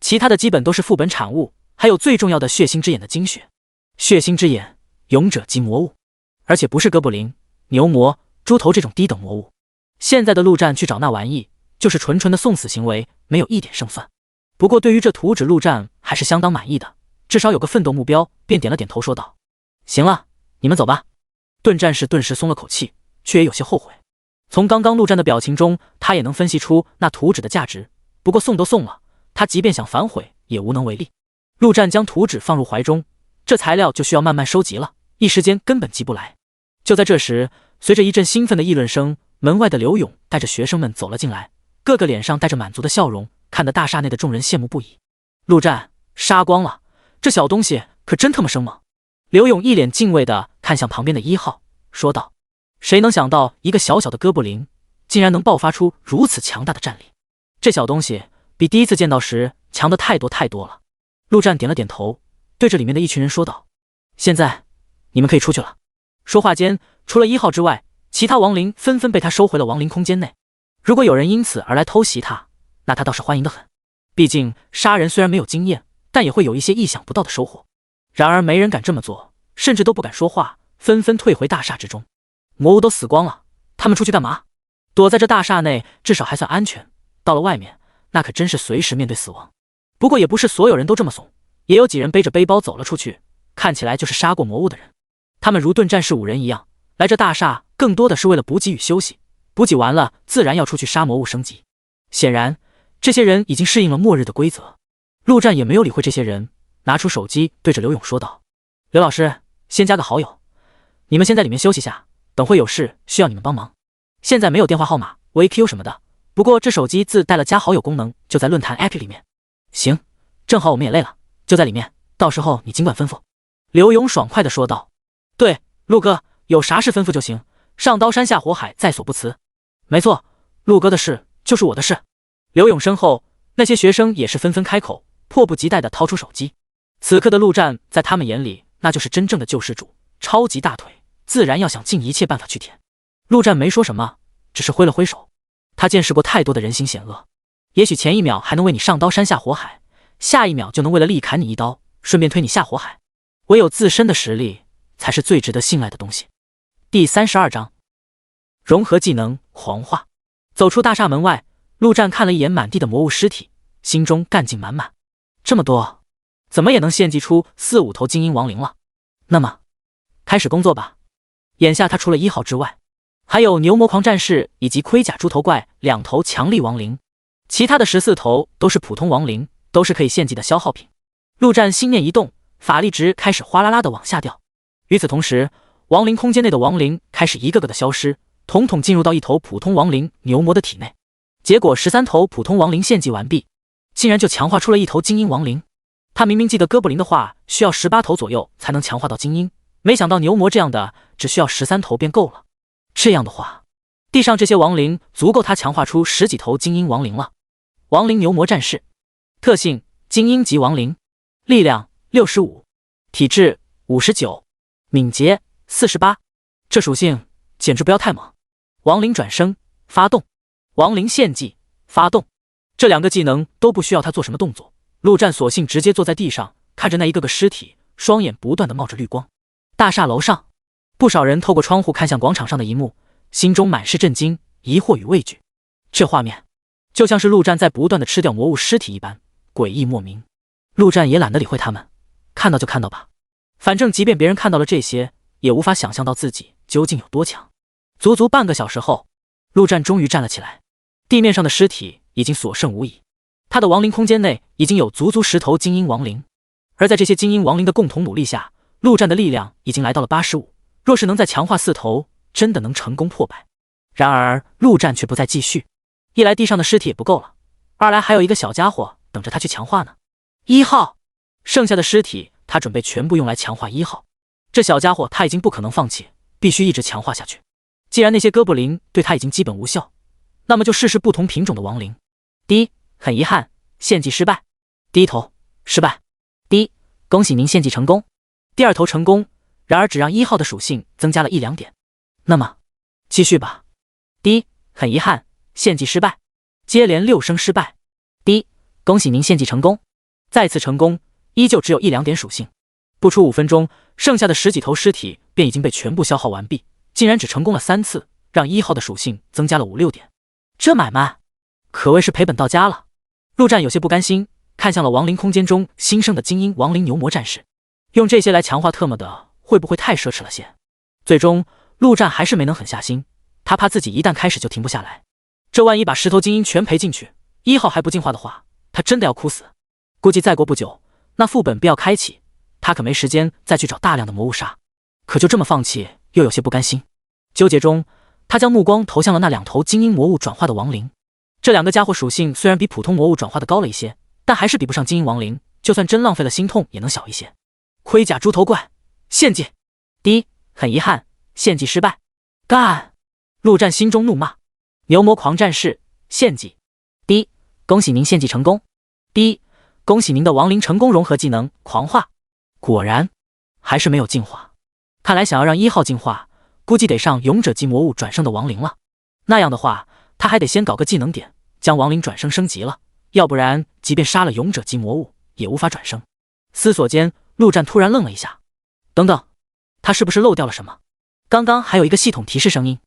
其他的基本都是副本产物，还有最重要的血腥之眼的精血。血腥之眼，勇者级魔物，而且不是哥布林、牛魔、猪头这种低等魔物。现在的陆战去找那玩意，就是纯纯的送死行为，没有一点胜算。不过对于这图纸，陆战还是相当满意的，至少有个奋斗目标，便点了点头说道：“行了，你们走吧。”盾战士顿时松了口气，却也有些后悔。从刚刚陆战的表情中，他也能分析出那图纸的价值。不过送都送了，他即便想反悔，也无能为力。陆战将图纸放入怀中，这材料就需要慢慢收集了，一时间根本急不来。就在这时，随着一阵兴奋的议论声，门外的刘勇带着学生们走了进来，个个脸上带着满足的笑容，看得大厦内的众人羡慕不已。陆战杀光了，这小东西可真他妈生猛！刘勇一脸敬畏地看向旁边的1号，说道：“谁能想到一个小小的哥布林，竟然能爆发出如此强大的战力？这小东西比第一次见到时强得太多太多了。”陆战点了点头，对着里面的一群人说道：“现在你们可以出去了。”说话间，除了1号之外，其他亡灵纷纷被他收回了亡灵空间内。如果有人因此而来偷袭他，那他倒是欢迎得很。毕竟杀人虽然没有经验，但也会有一些意想不到的收获。然而没人敢这么做，甚至都不敢说话，纷纷退回大厦之中。魔物都死光了，他们出去干嘛？躲在这大厦内至少还算安全，到了外面那可真是随时面对死亡。不过也不是所有人都这么怂，也有几人背着背包走了出去，看起来就是杀过魔物的人。他们如盾战士5人一样，来这大厦更多的是为了补给与休息，补给完了自然要出去杀魔物升级。显然这些人已经适应了末日的规则。陆战也没有理会这些人，拿出手机对着刘勇说道：“刘老师，先加个好友，你们先在里面休息下，等会有事需要你们帮忙。现在没有电话号码、VQ 什么的，不过这手机自带了加好友功能，就在论坛 APP 里面。”“行，正好我们也累了，就在里面，到时候你尽管吩咐。”刘勇爽快地说道。“对，陆哥，有啥事吩咐就行，上刀山下火海，在所不辞。”“没错，陆哥的事就是我的事。”刘勇身后那些学生也是纷纷开口，迫不及待地掏出手机。此刻的陆战在他们眼里那就是真正的救世主，超级大腿，自然要想尽一切办法去舔。陆战没说什么，只是挥了挥手。他见识过太多的人心险恶，也许前一秒还能为你上刀山下火海，下一秒就能为了利砍你一刀，顺便推你下火海。唯有自身的实力才是最值得信赖的东西。第32章融合技能黄化。走出大厦门外，陆战看了一眼满地的魔物尸体，心中干劲满满。这么多，怎么也能献祭出4、5头精英亡灵了。那么开始工作吧。眼下他除了1号之外，还有牛魔狂战士以及盔甲猪头怪2头强力亡灵，其他的14头都是普通亡灵，都是可以献祭的消耗品。陆战心念一动，法力值开始哗啦啦的往下掉。与此同时，亡灵空间内的亡灵开始一个个的消失，统统进入到一头普通亡灵牛魔的体内。结果13头普通亡灵献祭完毕，竟然就强化出了一头精英亡灵。他明明记得哥布林的话需要18头左右才能强化到精英，没想到牛魔这样的只需要13头便够了。这样的话，地上这些亡灵足够他强化出10几头精英亡灵了。亡灵牛魔战士，特性精英级亡灵，力量65，体质59，敏捷48，这属性简直不要太猛。亡灵转生发动，亡灵献祭发动，这2个技能都不需要他做什么动作。陆战索性直接坐在地上，看着那一个个尸体，双眼不断的冒着绿光。大厦楼上，不少人透过窗户看向广场上的一幕，心中满是震惊、疑惑与畏惧。这画面就像是陆战在不断的吃掉魔物尸体一般，诡异莫名。陆战也懒得理会他们，看到就看到吧，反正即便别人看到了这些，也无法想象到自己究竟有多强。足足半个小时后，陆战终于站了起来，地面上的尸体已经所剩无几。他的亡灵空间内已经有足足10头精英亡灵，而在这些精英亡灵的共同努力下，陆战的力量已经来到了85，若是能再强化4头，真的能成功破百。然而陆战却不再继续，一来地上的尸体也不够了，二来还有一个小家伙等着他去强化呢。1号，剩下的尸体他准备全部用来强化1号。这小家伙他已经不可能放弃，必须一直强化下去。既然那些哥布林对他已经基本无效，那么就试试不同品种的亡灵。第一，很遗憾，献祭失败。第1头失败。第一，恭喜您献祭成功。第2头成功，然而只让1号的属性增加了1、2点。那么继续吧。第一，很遗憾，献祭失败。接连6声失败。D， 恭喜您献祭成功。再次成功，依旧只有1-2点属性。不出5分钟，剩下的10几头尸体便已经被全部消耗完毕，竟然只成功了3次，让1号的属性增加了5-6点。这买卖可谓是赔本到家了。陆战有些不甘心，看向了亡灵空间中新生的精英亡灵牛魔战士，用这些来强化特么的，会不会太奢侈了些？最终，陆战还是没能狠下心，他怕自己一旦开始就停不下来。这万一把10头精英全赔进去，1号还不进化的话，他真的要哭死。估计再过不久，那副本必要开启，他可没时间再去找大量的魔物杀。可就这么放弃，又有些不甘心。纠结中，他将目光投向了那2头精英魔物转化的亡灵。这2个家伙属性虽然比普通魔物转化的高了一些，但还是比不上精英亡灵，就算真浪费了心痛也能小一些。盔甲猪头怪，献祭。D， 很遗憾，献祭失败。干！陆战心中怒骂。牛魔狂战士，献祭。D， 恭喜您献祭成功。D， 恭喜您的亡灵成功融合技能狂化。果然，还是没有进化。看来想要让1号进化，估计得上勇者级魔物转生的亡灵了。那样的话，他还得先搞个技能点，将亡灵转生升级了，要不然即便杀了勇者级魔物，也无法转生。思索间，陆战突然愣了一下。等等，他是不是漏掉了什么？刚刚还有一个系统提示声音，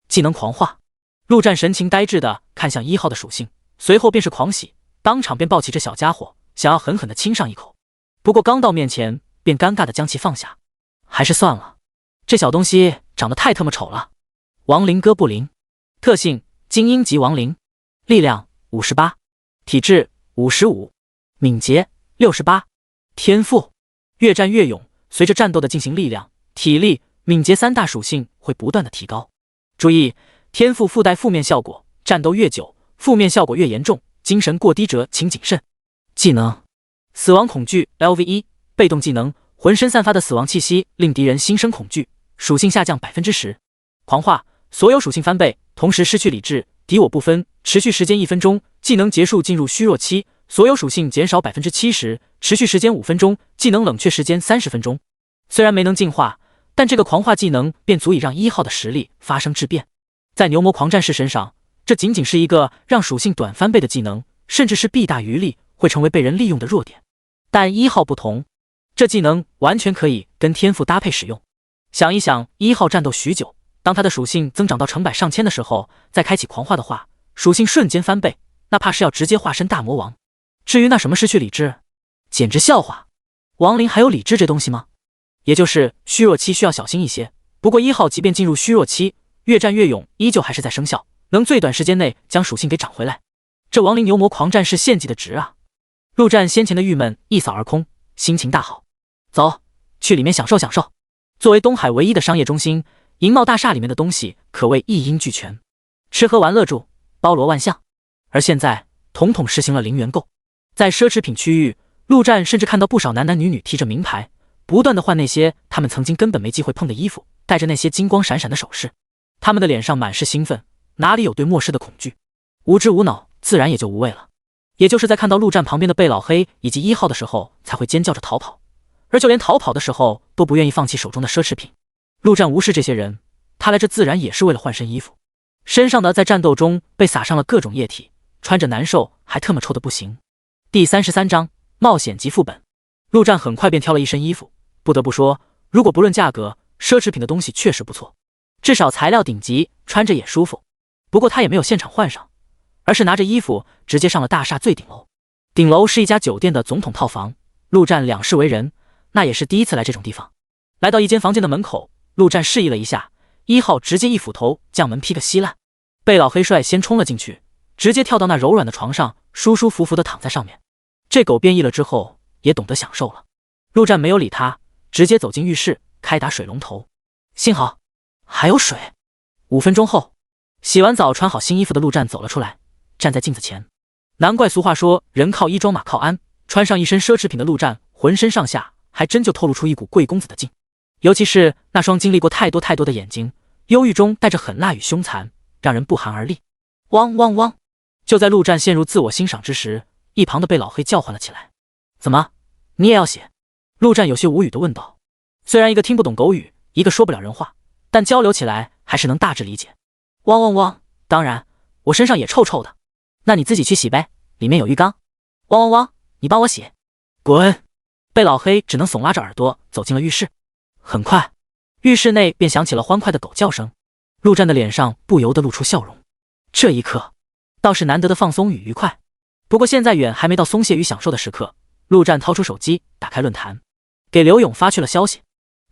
技能狂化。陆战神情呆滞地看向1号的属性，随后便是狂喜，当场便抱起这小家伙，想要狠狠地亲上一口。不过刚到面前，便尴尬地将其放下，还是算了，这小东西长得太特么丑了。亡灵哥布林，特性精英级亡灵，力量58，体质55，敏捷68，天赋越战越勇，随着战斗的进行，力量、体力、敏捷3大属性会不断的提高。注意，天赋附带负面效果，战斗越久，负面效果越严重，精神过低者请谨慎。技能死亡恐惧 LV1， 被动技能浑身散发的死亡气息令敌人心生恐惧，属性下降 10%。 狂化所有属性翻倍，同时失去理智，敌我不分，持续时间1分钟，技能结束进入虚弱期，所有属性减少 70%， 持续时间5分钟，技能冷却时间30分钟。虽然没能进化，但这个狂化技能便足以让1号的实力发生质变。在牛魔狂战士身上，这仅仅是一个让属性短翻倍的技能，甚至是弊大于利，会成为被人利用的弱点。但1号不同，这技能完全可以跟天赋搭配使用。想一想，1号战斗许久，当他的属性增长到成百上千的时候，再开启狂化的话，属性瞬间翻倍，那怕是要直接化身大魔王。至于那什么失去理智，简直笑话。亡灵还有理智这东西吗？也就是虚弱期需要小心一些。不过1号即便进入虚弱期，越战越勇依旧还是在生效，能最短时间内将属性给涨回来。这亡灵牛魔狂战士献祭的值啊！陆战先前的郁闷一扫而空，心情大好。走，去里面享受享受。作为东海唯一的商业中心，银茂大厦里面的东西可谓一应俱全，吃喝玩乐住包罗万象。而现在统统实行了零元购。在奢侈品区域，陆战甚至看到不少男男女女提着名牌，不断的换那些他们曾经根本没机会碰的衣服，戴着那些金光闪闪的首饰。他们的脸上满是兴奋，哪里有对末世的恐惧？无知无脑，自然也就无畏了。也就是在看到陆战旁边的贝老黑以及1号的时候，才会尖叫着逃跑，而就连逃跑的时候都不愿意放弃手中的奢侈品。陆战无视这些人，他来这自然也是为了换身衣服。身上的在战斗中被撒上了各种液体，穿着难受，还特么臭的不行。第33章冒险级副本。陆战很快便挑了一身衣服，不得不说，如果不论价格，奢侈品的东西确实不错，至少材料顶级，穿着也舒服。不过他也没有现场换上，而是拿着衣服直接上了大厦最顶楼。顶楼是一家酒店的总统套房，陆战两世为人，那也是第一次来这种地方。来到一间房间的门口，陆战示意了一下，1号直接一斧头将门劈个稀烂。贝老黑帅先冲了进去，直接跳到那柔软的床上，舒舒服服地躺在上面。这狗变异了之后也懂得享受了。陆战没有理他，直接走进浴室开打水龙头。幸好还有水。5分钟后，洗完澡穿好新衣服的陆战走了出来，站在镜子前。难怪俗话说人靠衣装马靠鞍，穿上一身奢侈品的陆战浑身上下还真就透露出一股贵公子的劲。尤其是那双经历过太多太多的眼睛，忧郁中带着狠辣与凶残，让人不寒而栗。汪汪汪！就在陆战陷入自我欣赏之时，一旁的被老黑叫唤了起来。怎么，你也要写？陆战有些无语地问道。虽然一个听不懂狗语，一个说不了人话，但交流起来还是能大致理解。汪汪汪！当然，我身上也臭臭的。那你自己去洗呗，里面有浴缸。汪汪汪，你帮我洗。滚！被老黑只能耸拉着耳朵走进了浴室。很快，浴室内便响起了欢快的狗叫声。陆战的脸上不由得露出笑容。这一刻，倒是难得的放松与愉快。不过现在远还没到松懈与享受的时刻。陆战掏出手机，打开论坛，给刘勇发去了消息：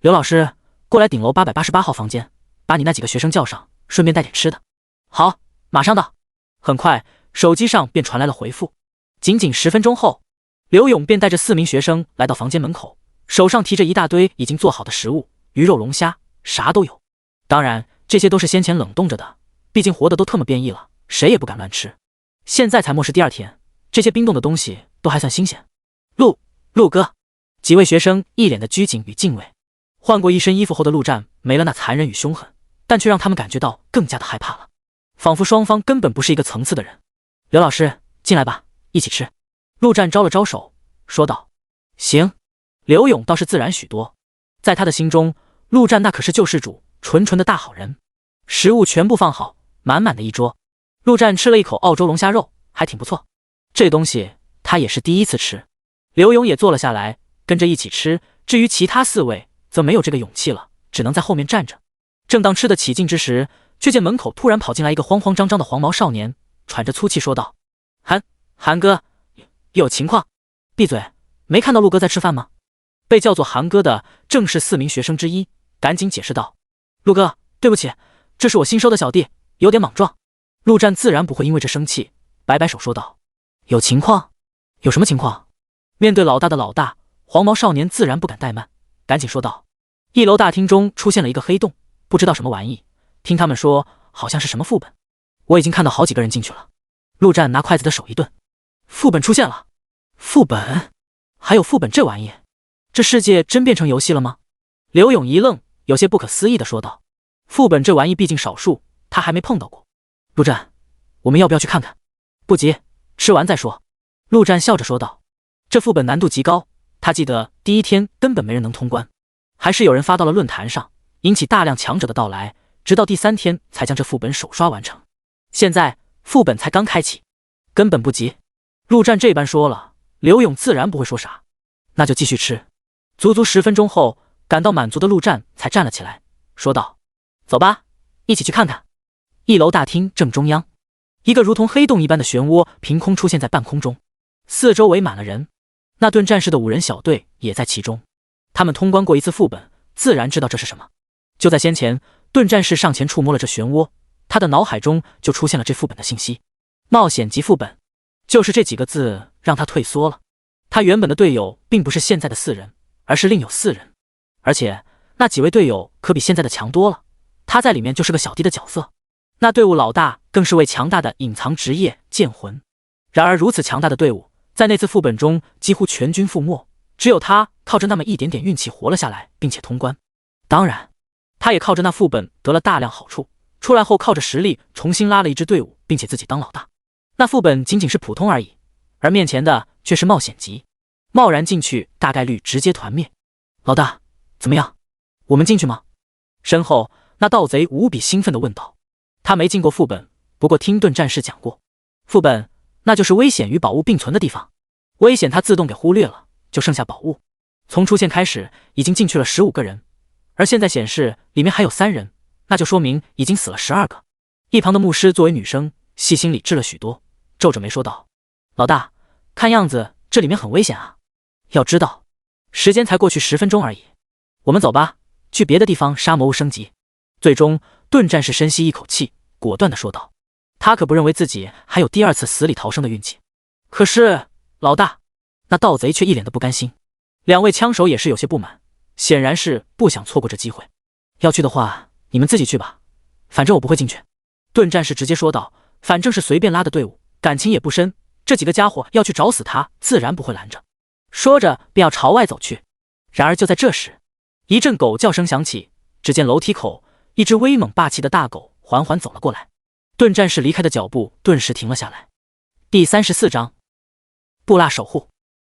刘老师，过来顶楼888号房间，把你那几个学生叫上，顺便带点吃的。好，马上到。很快，手机上便传来了回复。仅仅10分钟后，刘勇便带着4名学生来到房间门口，手上提着一大堆已经做好的食物，鱼肉龙虾，啥都有。当然，这些都是先前冷冻着的，毕竟活的都特么变异了，谁也不敢乱吃。现在才末世第2天，这些冰冻的东西都还算新鲜。陆哥，几位学生一脸的拘谨与敬畏。换过一身衣服后的陆战没了那残忍与凶狠，但却让他们感觉到更加的害怕了，仿佛双方根本不是一个层次的人。刘老师，进来吧，一起吃。陆战招了招手，说道：行。刘勇倒是自然许多，在他的心中，陆战那可是救世主，纯纯的大好人。食物全部放好，满满的一桌。陆战吃了一口澳洲龙虾肉，还挺不错。这东西他也是第一次吃。刘勇也坐了下来，跟着一起吃。至于其他4位，则没有这个勇气了，只能在后面站着。正当吃得起劲之时，却见门口突然跑进来一个慌慌张张的黄毛少年，喘着粗气说道：韩哥，有情况。闭嘴，没看到陆哥在吃饭吗？被叫做韩哥的正是4名学生之一，赶紧解释道：陆哥，对不起，这是我新收的小弟，有点莽撞。陆战自然不会因为这生气，摆摆手说道：有情况？有什么情况？面对老大的老大，黄毛少年自然不敢怠慢，赶紧说道：1楼大厅中出现了一个黑洞，不知道什么玩意，听他们说好像是什么副本，我已经看到好几个人进去了。陆战拿筷子的手一顿：副本出现了？副本？还有副本这玩意？这世界真变成游戏了吗？刘勇一愣，有些不可思议地说道：副本这玩意毕竟少数，他还没碰到过。陆战，我们要不要去看看？不急，吃完再说。陆战笑着说道：这副本难度极高，他记得第1天根本没人能通关，还是有人发到了论坛上，引起大量强者的到来，直到第3天才将这副本首刷完成。现在副本才刚开启，根本不急。陆战这般说了，刘勇自然不会说啥，那就继续吃。足足10分钟后，感到满足的陆战才站了起来，说道：走吧，一起去看看。1楼大厅正中央，一个如同黑洞一般的漩涡凭空出现在半空中，四周围满了人，那盾战士的5人小队也在其中。他们通关过一次副本，自然知道这是什么。就在先前，盾战士上前触摸了这漩涡，他的脑海中就出现了这副本的信息：冒险级副本。就是这几个字让他退缩了。他原本的队友并不是现在的4人，而是另有4人，而且那几位队友可比现在的强多了，他在里面就是个小弟的角色。那队伍老大更是位强大的隐藏职业剑魂。然而如此强大的队伍，在那次副本中几乎全军覆没，只有他靠着那么一点点运气活了下来，并且通关。当然，他也靠着那副本得了大量好处，出来后靠着实力重新拉了一支队伍，并且自己当老大。那副本仅仅是普通而已，而面前的却是冒险级，贸然进去大概率直接团灭。老大，怎么样？我们进去吗？身后那盗贼无比兴奋地问道。他没进过副本，不过听盾战士讲过，副本那就是危险与宝物并存的地方，危险他自动给忽略了，就剩下宝物。从出现开始已经进去了15个人，而现在显示里面还有3人，那就说明已经死了12个。一旁的牧师作为女生，细心理智了许多，皱着眉说道：老大，看样子这里面很危险啊，要知道时间才过去10分钟而已，我们走吧，去别的地方杀魔物升级。最终盾战士深吸一口气，果断地说道：他可不认为自己还有第2次死里逃生的运气。可是老大，那盗贼却一脸的不甘心。2位枪手也是有些不满，显然是不想错过这机会。要去的话你们自己去吧，反正我不会进去。盾战士直接说道，反正是随便拉的队伍，感情也不深，这几个家伙要去找死他，自然不会拦着。说着便要朝外走去。然而就在这时，一阵狗叫声响起，只见楼梯口一只威猛霸气的大狗缓缓走了过来。盾战士离开的脚步顿时停了下来。第34章布蜡守护。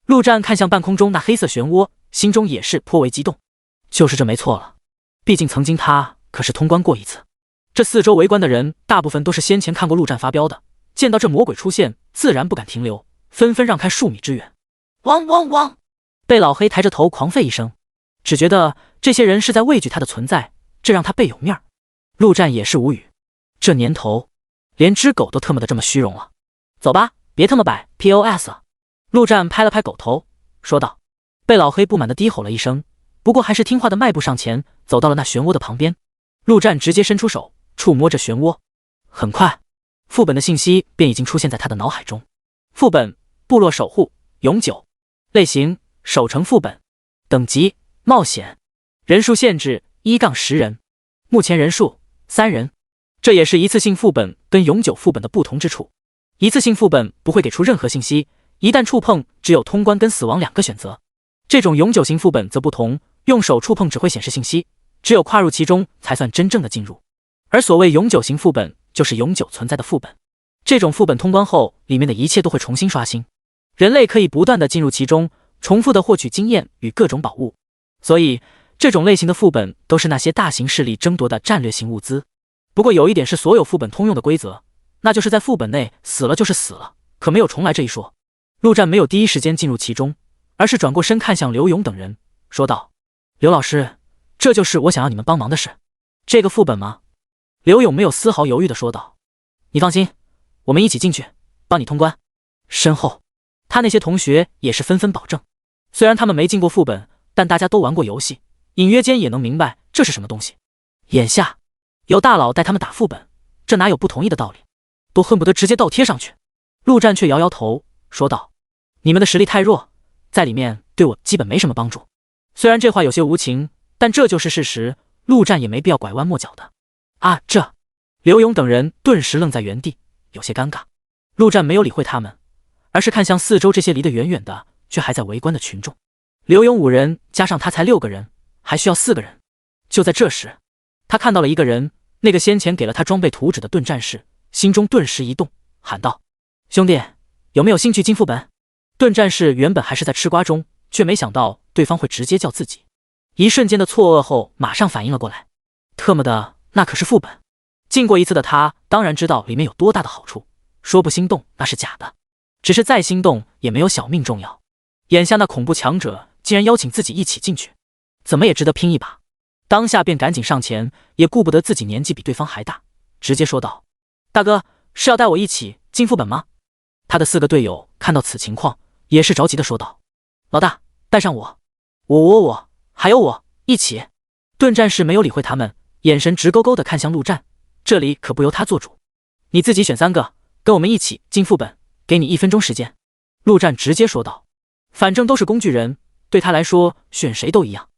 陆战看向半空中那黑色漩涡，心中也是颇为激动。就是这没错了，毕竟曾经他可是通关过一次。这四周围观的人大部分都是先前看过陆战发飙的，见到这魔鬼出现，自然不敢停留，纷纷让开数米之远。汪汪汪！贝老黑抬着头狂吠一声，只觉得这些人是在畏惧他的存在，这让他倍有面儿。陆战也是无语，这年头连只狗都特么的这么虚荣了。走吧，别他妈摆 POS 了。陆战拍了拍狗头，说道。贝老黑不满地低吼了一声，不过还是听话的迈步上前，走到了那漩涡的旁边。陆战直接伸出手触摸着漩涡，很快副本的信息便已经出现在他的脑海中。副本：部落守护，永久，类型：守城副本，等级：冒险，人数限制1-10人，目前人数3人。这也是一次性副本跟永久副本的不同之处。一次性副本不会给出任何信息，一旦触碰只有通关跟死亡2个选择。这种永久型副本则不同，用手触碰只会显示信息，只有跨入其中才算真正的进入。而所谓永久型副本就是永久存在的副本，这种副本通关后里面的一切都会重新刷新，人类可以不断的进入其中，重复的获取经验与各种宝物。所以这种类型的副本都是那些大型势力争夺的战略型物资。不过有一点是所有副本通用的规则，那就是在副本内死了就是死了，可没有重来这一说。陆战没有第一时间进入其中，而是转过身看向刘勇等人，说道：刘老师，这就是我想要你们帮忙的事。这个副本吗？刘勇没有丝毫犹豫地说道。你放心，我们一起进去，帮你通关。身后他那些同学也是纷纷保证，虽然他们没进过副本，但大家都玩过游戏，隐约间也能明白这是什么东西。眼下有大佬带他们打副本，这哪有不同意的道理，都恨不得直接倒贴上去。陆战却摇摇头说道：你们的实力太弱，在里面对我基本没什么帮助。虽然这话有些无情，但这就是事实，陆战也没必要拐弯抹角的。这刘勇等人顿时愣在原地，有些尴尬。陆战没有理会他们，而是看向四周这些离得远远的却还在围观的群众。刘勇5人加上他才6个人，还需要4个人。就在这时，他看到了一个人，那个先前给了他装备图纸的盾战士，心中顿时一动，喊道：兄弟，有没有兴趣进副本？盾战士原本还是在吃瓜中，却没想到对方会直接叫自己，一瞬间的错愕后马上反应了过来，特么的，那可是副本。进过一次的他当然知道里面有多大的好处，说不心动那是假的，只是再心动也没有小命重要。眼下那恐怖强者竟然邀请自己一起进去，怎么也值得拼一把。当下便赶紧上前，也顾不得自己年纪比对方还大，直接说道：大哥，是要带我一起进副本吗？他的4个队友看到此情况也是着急的说道：老大，带上我还有我一起。盾战士没有理会他们，眼神直勾勾的看向陆战，这里可不由他做主，你自己选3个跟我们一起进副本，给你1分钟时间。陆战直接说道，反正都是工具人，对他来说选谁都一样。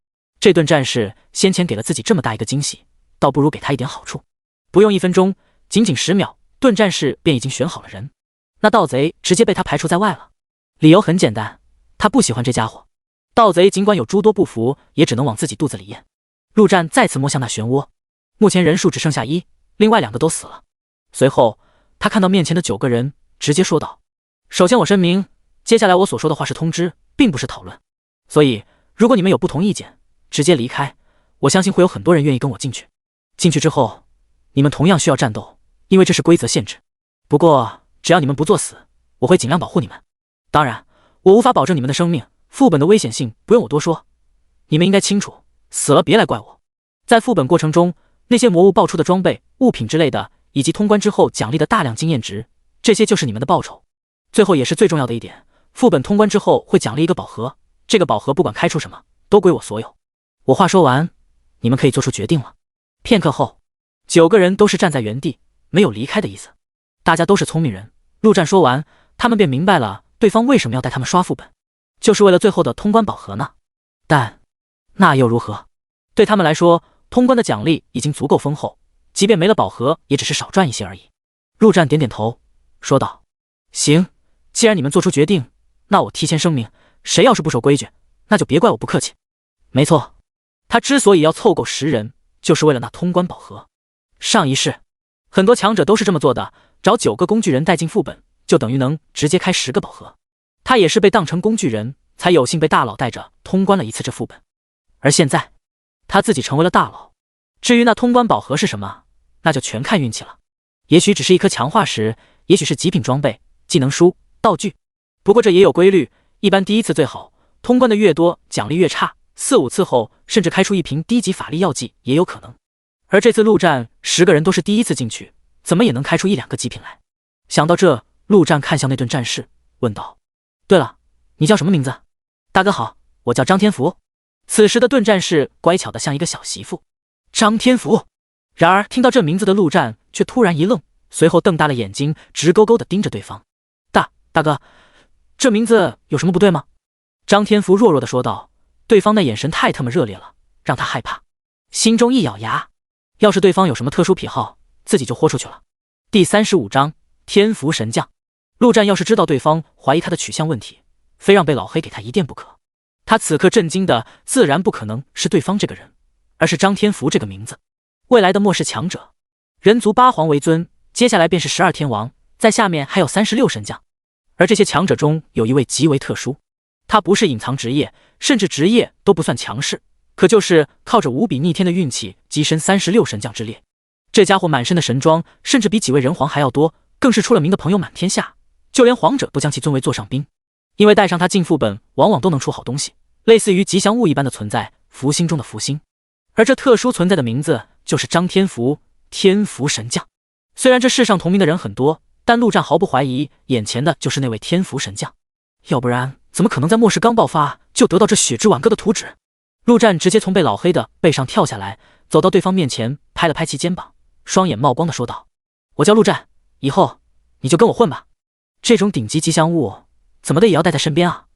这盾战士先前给了自己这么大一个惊喜，倒不如给他一点好处。不用1分钟，仅仅10秒，盾战士便已经选好了人。那盗贼直接被他排除在外了，理由很简单，他不喜欢这家伙。盗贼尽管有诸多不服，也只能往自己肚子里咽。陆战再次摸向那漩涡，目前人数只剩下1，另外2个都死了。随后他看到面前的9个人，直接说道：首先我声明，接下来我所说的话是通知，并不是讨论，所以如果你们有不同意见，直接离开，我相信会有很多人愿意跟我进去。进去之后你们同样需要战斗，因为这是规则限制，不过只要你们不作死，我会尽量保护你们。当然我无法保证你们的生命，副本的危险性不用我多说，你们应该清楚，死了别来怪我。在副本过程中，那些魔物爆出的装备、物品之类的，以及通关之后奖励的大量经验值，这些就是你们的报酬。最后也是最重要的一点，副本通关之后会奖励一个宝盒，这个宝盒不管开出什么，都归我所有。我话说完，你们可以做出决定了。片刻后，9个人都是站在原地，没有离开的意思。大家都是聪明人，陆战说完，他们便明白了对方为什么要带他们刷副本，就是为了最后的通关宝盒呢。但那又如何？对他们来说，通关的奖励已经足够丰厚，即便没了宝盒，也只是少赚一些而已。陆战点点头，说道：行，既然你们做出决定，那我提前声明，谁要是不守规矩，那就别怪我不客气。没错，他之所以要凑够10人，就是为了那通关宝盒。上一世很多强者都是这么做的，找9个工具人带进副本，就等于能直接开10个宝盒。他也是被当成工具人，才有幸被大佬带着通关了一次这副本。而现在他自己成为了大佬，至于那通关宝盒是什么，那就全看运气了。也许只是一颗强化石，也许是极品装备、技能书、道具。不过这也有规律，一般第一次最好，通关的越多，奖励越差，4、5次后甚至开出一瓶低级法力药剂也有可能。而这次陆战10个人都是第一次进去，怎么也能开出1、2个极品来。想到这，陆战看向那顿战士，问道：“对了，你叫什么名字？”“大哥好，我叫张天福。”此时的盾战士乖巧的像一个小媳妇。张天福。然而听到这名字的陆战却突然一愣，随后瞪大了眼睛，直勾勾的盯着对方。大哥，这名字有什么不对吗？”张天福弱弱的说道。对方那眼神太他妈热烈了，让他害怕，心中一咬牙，要是对方有什么特殊癖好，自己就豁出去了。第35章天福神将。陆战要是知道对方怀疑他的取向问题，非让被老黑给他一电不可。他此刻震惊的自然不可能是对方这个人，而是张天福这个名字，未来的末世强者，人族8皇为尊，接下来便是12天王，在下面还有36神将。而这些强者中有一位极为特殊，他不是隐藏职业，甚至职业都不算强势，可就是靠着无比逆天的运气跻身36神将之列。这家伙满身的神装，甚至比几位人皇还要多，更是出了名的朋友满天下，就连皇者都将其尊为座上宾。因为带上他进副本，往往都能出好东西，类似于吉祥物一般的存在，福星中的福星。而这特殊存在的名字就是张天福，天福神将。虽然这世上同名的人很多，但陆战毫不怀疑，眼前的就是那位天福神将。要不然怎么可能在末世刚爆发就得到这血之挽歌的图纸？陆战直接从被老黑的背上跳下来，走到对方面前，拍了拍其肩膀，双眼冒光的说道：“我叫陆战，以后你就跟我混吧。这种顶级吉祥物怎么的也要带在身边啊。”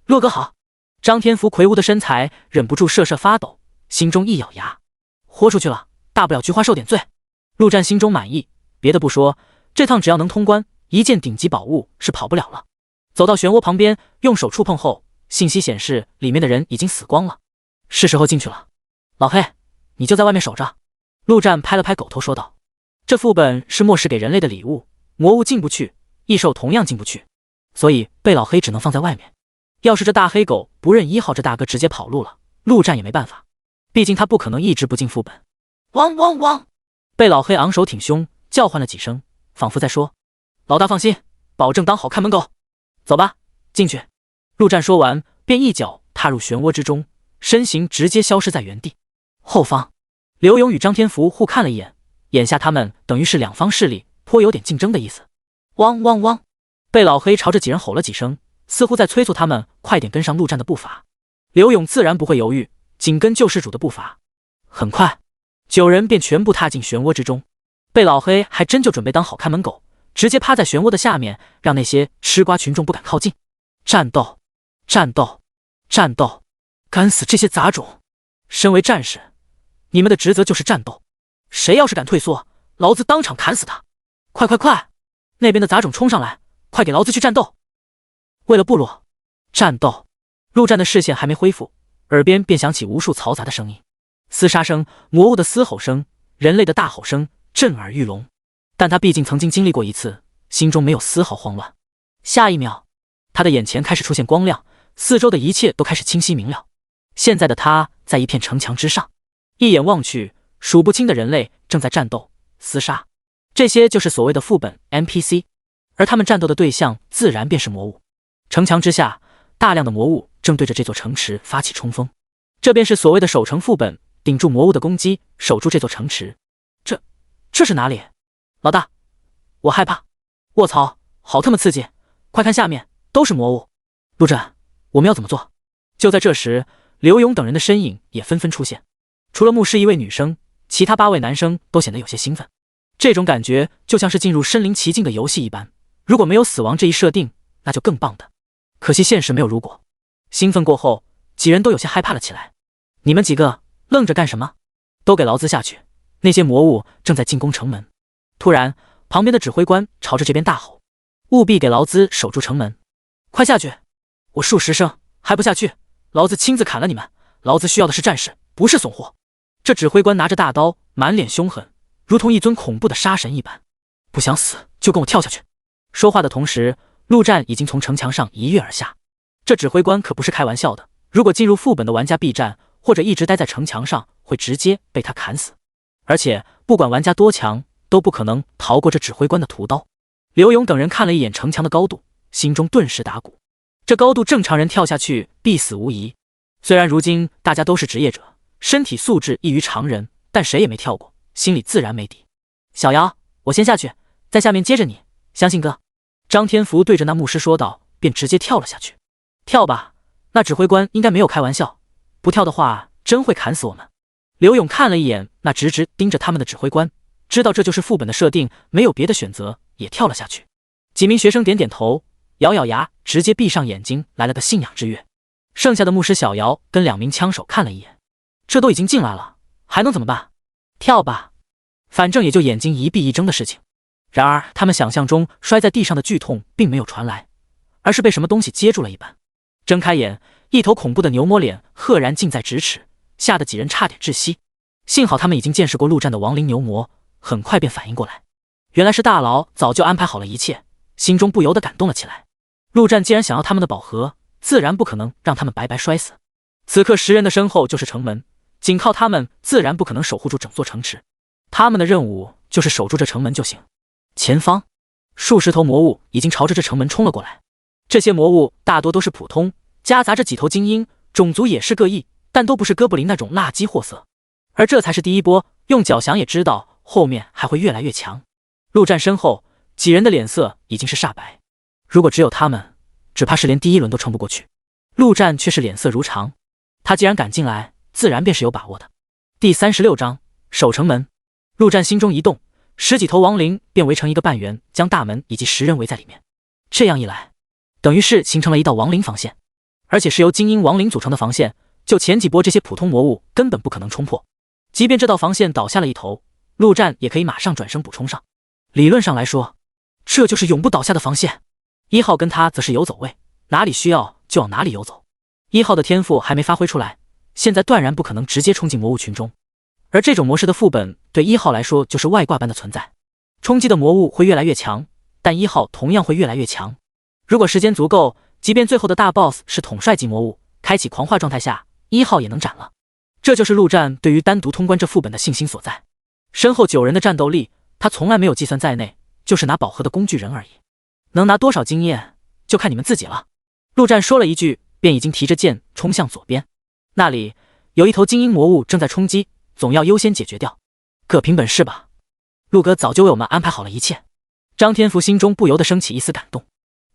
陆哥好。张天福魁梧的身材忍不住瑟瑟发抖，心中一咬牙，豁出去了，大不了菊花受点罪。陆战心中满意，别的不说，这趟只要能通关，一件顶级宝物是跑不了了。走到漩涡旁边，用手触碰后，信息显示里面的人已经死光了，是时候进去了。老黑，你就在外面守着。陆战拍了拍狗头说道。这副本是末世给人类的礼物，魔物进不去，异兽同样进不去，所以被老黑只能放在外面。要是这大黑狗不认1号这大哥直接跑路了，陆战也没办法，毕竟他不可能一直不进副本。汪汪汪！被老黑昂首挺胸叫唤了几声，仿佛在说：“老大放心，保证当好看门狗。走吧，进去。”陆战说完，便一脚踏入漩涡之中，身形直接消失在原地。后方，刘勇与张天福互看了一眼，眼下他们等于是两方势力，颇有点竞争的意思。汪汪汪！被老黑朝着几人吼了几声，似乎在催促他们快点跟上陆战的步伐。刘勇自然不会犹豫，紧跟救世主的步伐。很快，9人便全部踏进漩涡之中。被老黑还真就准备当好看门狗，直接趴在漩涡的下面，让那些吃瓜群众不敢靠近。战斗，战斗，战斗！干死这些杂种！身为战士，你们的职责就是战斗，谁要是敢退缩，老子当场砍死他！快快快！那边的杂种冲上来，快给老子去战斗！为了部落，战斗！陆战的视线还没恢复，耳边便响起无数嘈杂的声音，厮杀声、魔物的嘶吼声、人类的大吼声，震耳欲聋。但他毕竟曾经经历过一次，心中没有丝毫慌乱。下一秒，他的眼前开始出现光亮，四周的一切都开始清晰明了。现在的他在一片城墙之上，一眼望去，数不清的人类正在战斗、厮杀，这些就是所谓的副本 NPC， 而他们战斗的对象自然便是魔物。城墙之下，大量的魔物正对着这座城池发起冲锋，这便是所谓的守城副本，顶住魔物的攻击，守住这座城池。这是哪里？老大，我害怕！卧槽，好他妈刺激！快看下面，都是魔物！陆战，我们要怎么做？就在这时，刘勇等人的身影也纷纷出现，除了牧师一位女生，其他8位男生都显得有些兴奋。这种感觉就像是进入身临其境的游戏一般，如果没有死亡这一设定，那就更棒的。可惜现实没有如果。兴奋过后，几人都有些害怕了起来。你们几个愣着干什么？都给老子下去！那些魔物正在进攻城门。突然，旁边的指挥官朝着这边大吼：“务必给老子守住城门！快下去！我数10声，还不下去，老子亲自砍了你们！老子需要的是战士，不是怂货！”这指挥官拿着大刀，满脸凶狠，如同一尊恐怖的杀神一般。不想死就跟我跳下去！说话的同时，陆战已经从城墙上一跃而下。这指挥官可不是开玩笑的，如果进入副本的玩家避战，或者一直待在城墙上，会直接被他砍死。而且不管玩家多强，都不可能逃过这指挥官的屠刀。刘勇等人看了一眼城墙的高度，心中顿时打鼓。这高度正常人跳下去必死无疑。虽然如今大家都是职业者，身体素质异于常人，但谁也没跳过，心里自然没底。小姚，我先下去，在下面接着你，相信哥。张天福对着那牧师说道，便直接跳了下去。跳吧，那指挥官应该没有开玩笑，不跳的话真会砍死我们。刘勇看了一眼那直直盯着他们的指挥官，知道这就是副本的设定，没有别的选择，也跳了下去。几名学生点点头，咬咬牙，直接闭上眼睛，来了个信仰之跃。剩下的牧师小姚跟2名枪手看了一眼，这都已经进来了，还能怎么办？跳吧，反正也就眼睛一闭一睁的事情。然而他们想象中摔在地上的剧痛并没有传来，而是被什么东西接住了一般。睁开眼，一头恐怖的牛魔脸赫然近在咫尺，吓得几人差点窒息。幸好他们已经见识过陆战的亡灵牛魔，很快便反应过来，原来是大佬早就安排好了一切，心中不由得感动了起来。陆战既然想要他们的宝盒，自然不可能让他们白白摔死。此刻10人的身后就是城门，仅靠他们自然不可能守护住整座城池，他们的任务就是守住这城门就行。前方数十头魔物已经朝着这城门冲了过来，这些魔物大多都是普通，夹杂着几头精英，种族也是各异，但都不是哥布林那种垃圾货色。而这才是第一波，用脚想也知道后面还会越来越强。陆战身后几人的脸色已经是煞白，如果只有他们，只怕是连第1轮都撑不过去。陆战却是脸色如常，他既然敢进来，自然便是有把握的。第36章守城门。陆战心中一动，10几头亡灵便围成一个半圆，将大门以及10人围在里面。这样一来，等于是形成了一道亡灵防线，而且是由精英亡灵组成的防线，就前几波这些普通魔物根本不可能冲破。即便这道防线倒下了一头，陆战也可以马上转身补充上。理论上来说，这就是永不倒下的防线。1号跟他则是游走位，哪里需要就往哪里游走。1号的天赋还没发挥出来，现在断然不可能直接冲进魔物群中，而这种模式的副本对1号来说就是外挂般的存在。冲击的魔物会越来越强，但1号同样会越来越强。如果时间足够，即便最后的大 boss 是统帅级魔物，开启狂化状态下，1号也能斩了。这就是陆战对于单独通关这副本的信心所在。身后9人的战斗力，他从来没有计算在内，就是拿宝盒的工具人而已。能拿多少经验，就看你们自己了。陆战说了一句，便已经提着剑冲向左边。那里有一头精英魔物正在冲击，总要优先解决掉。各凭本事吧，陆哥早就为我们安排好了一切。张天福心中不由得升起一丝感动。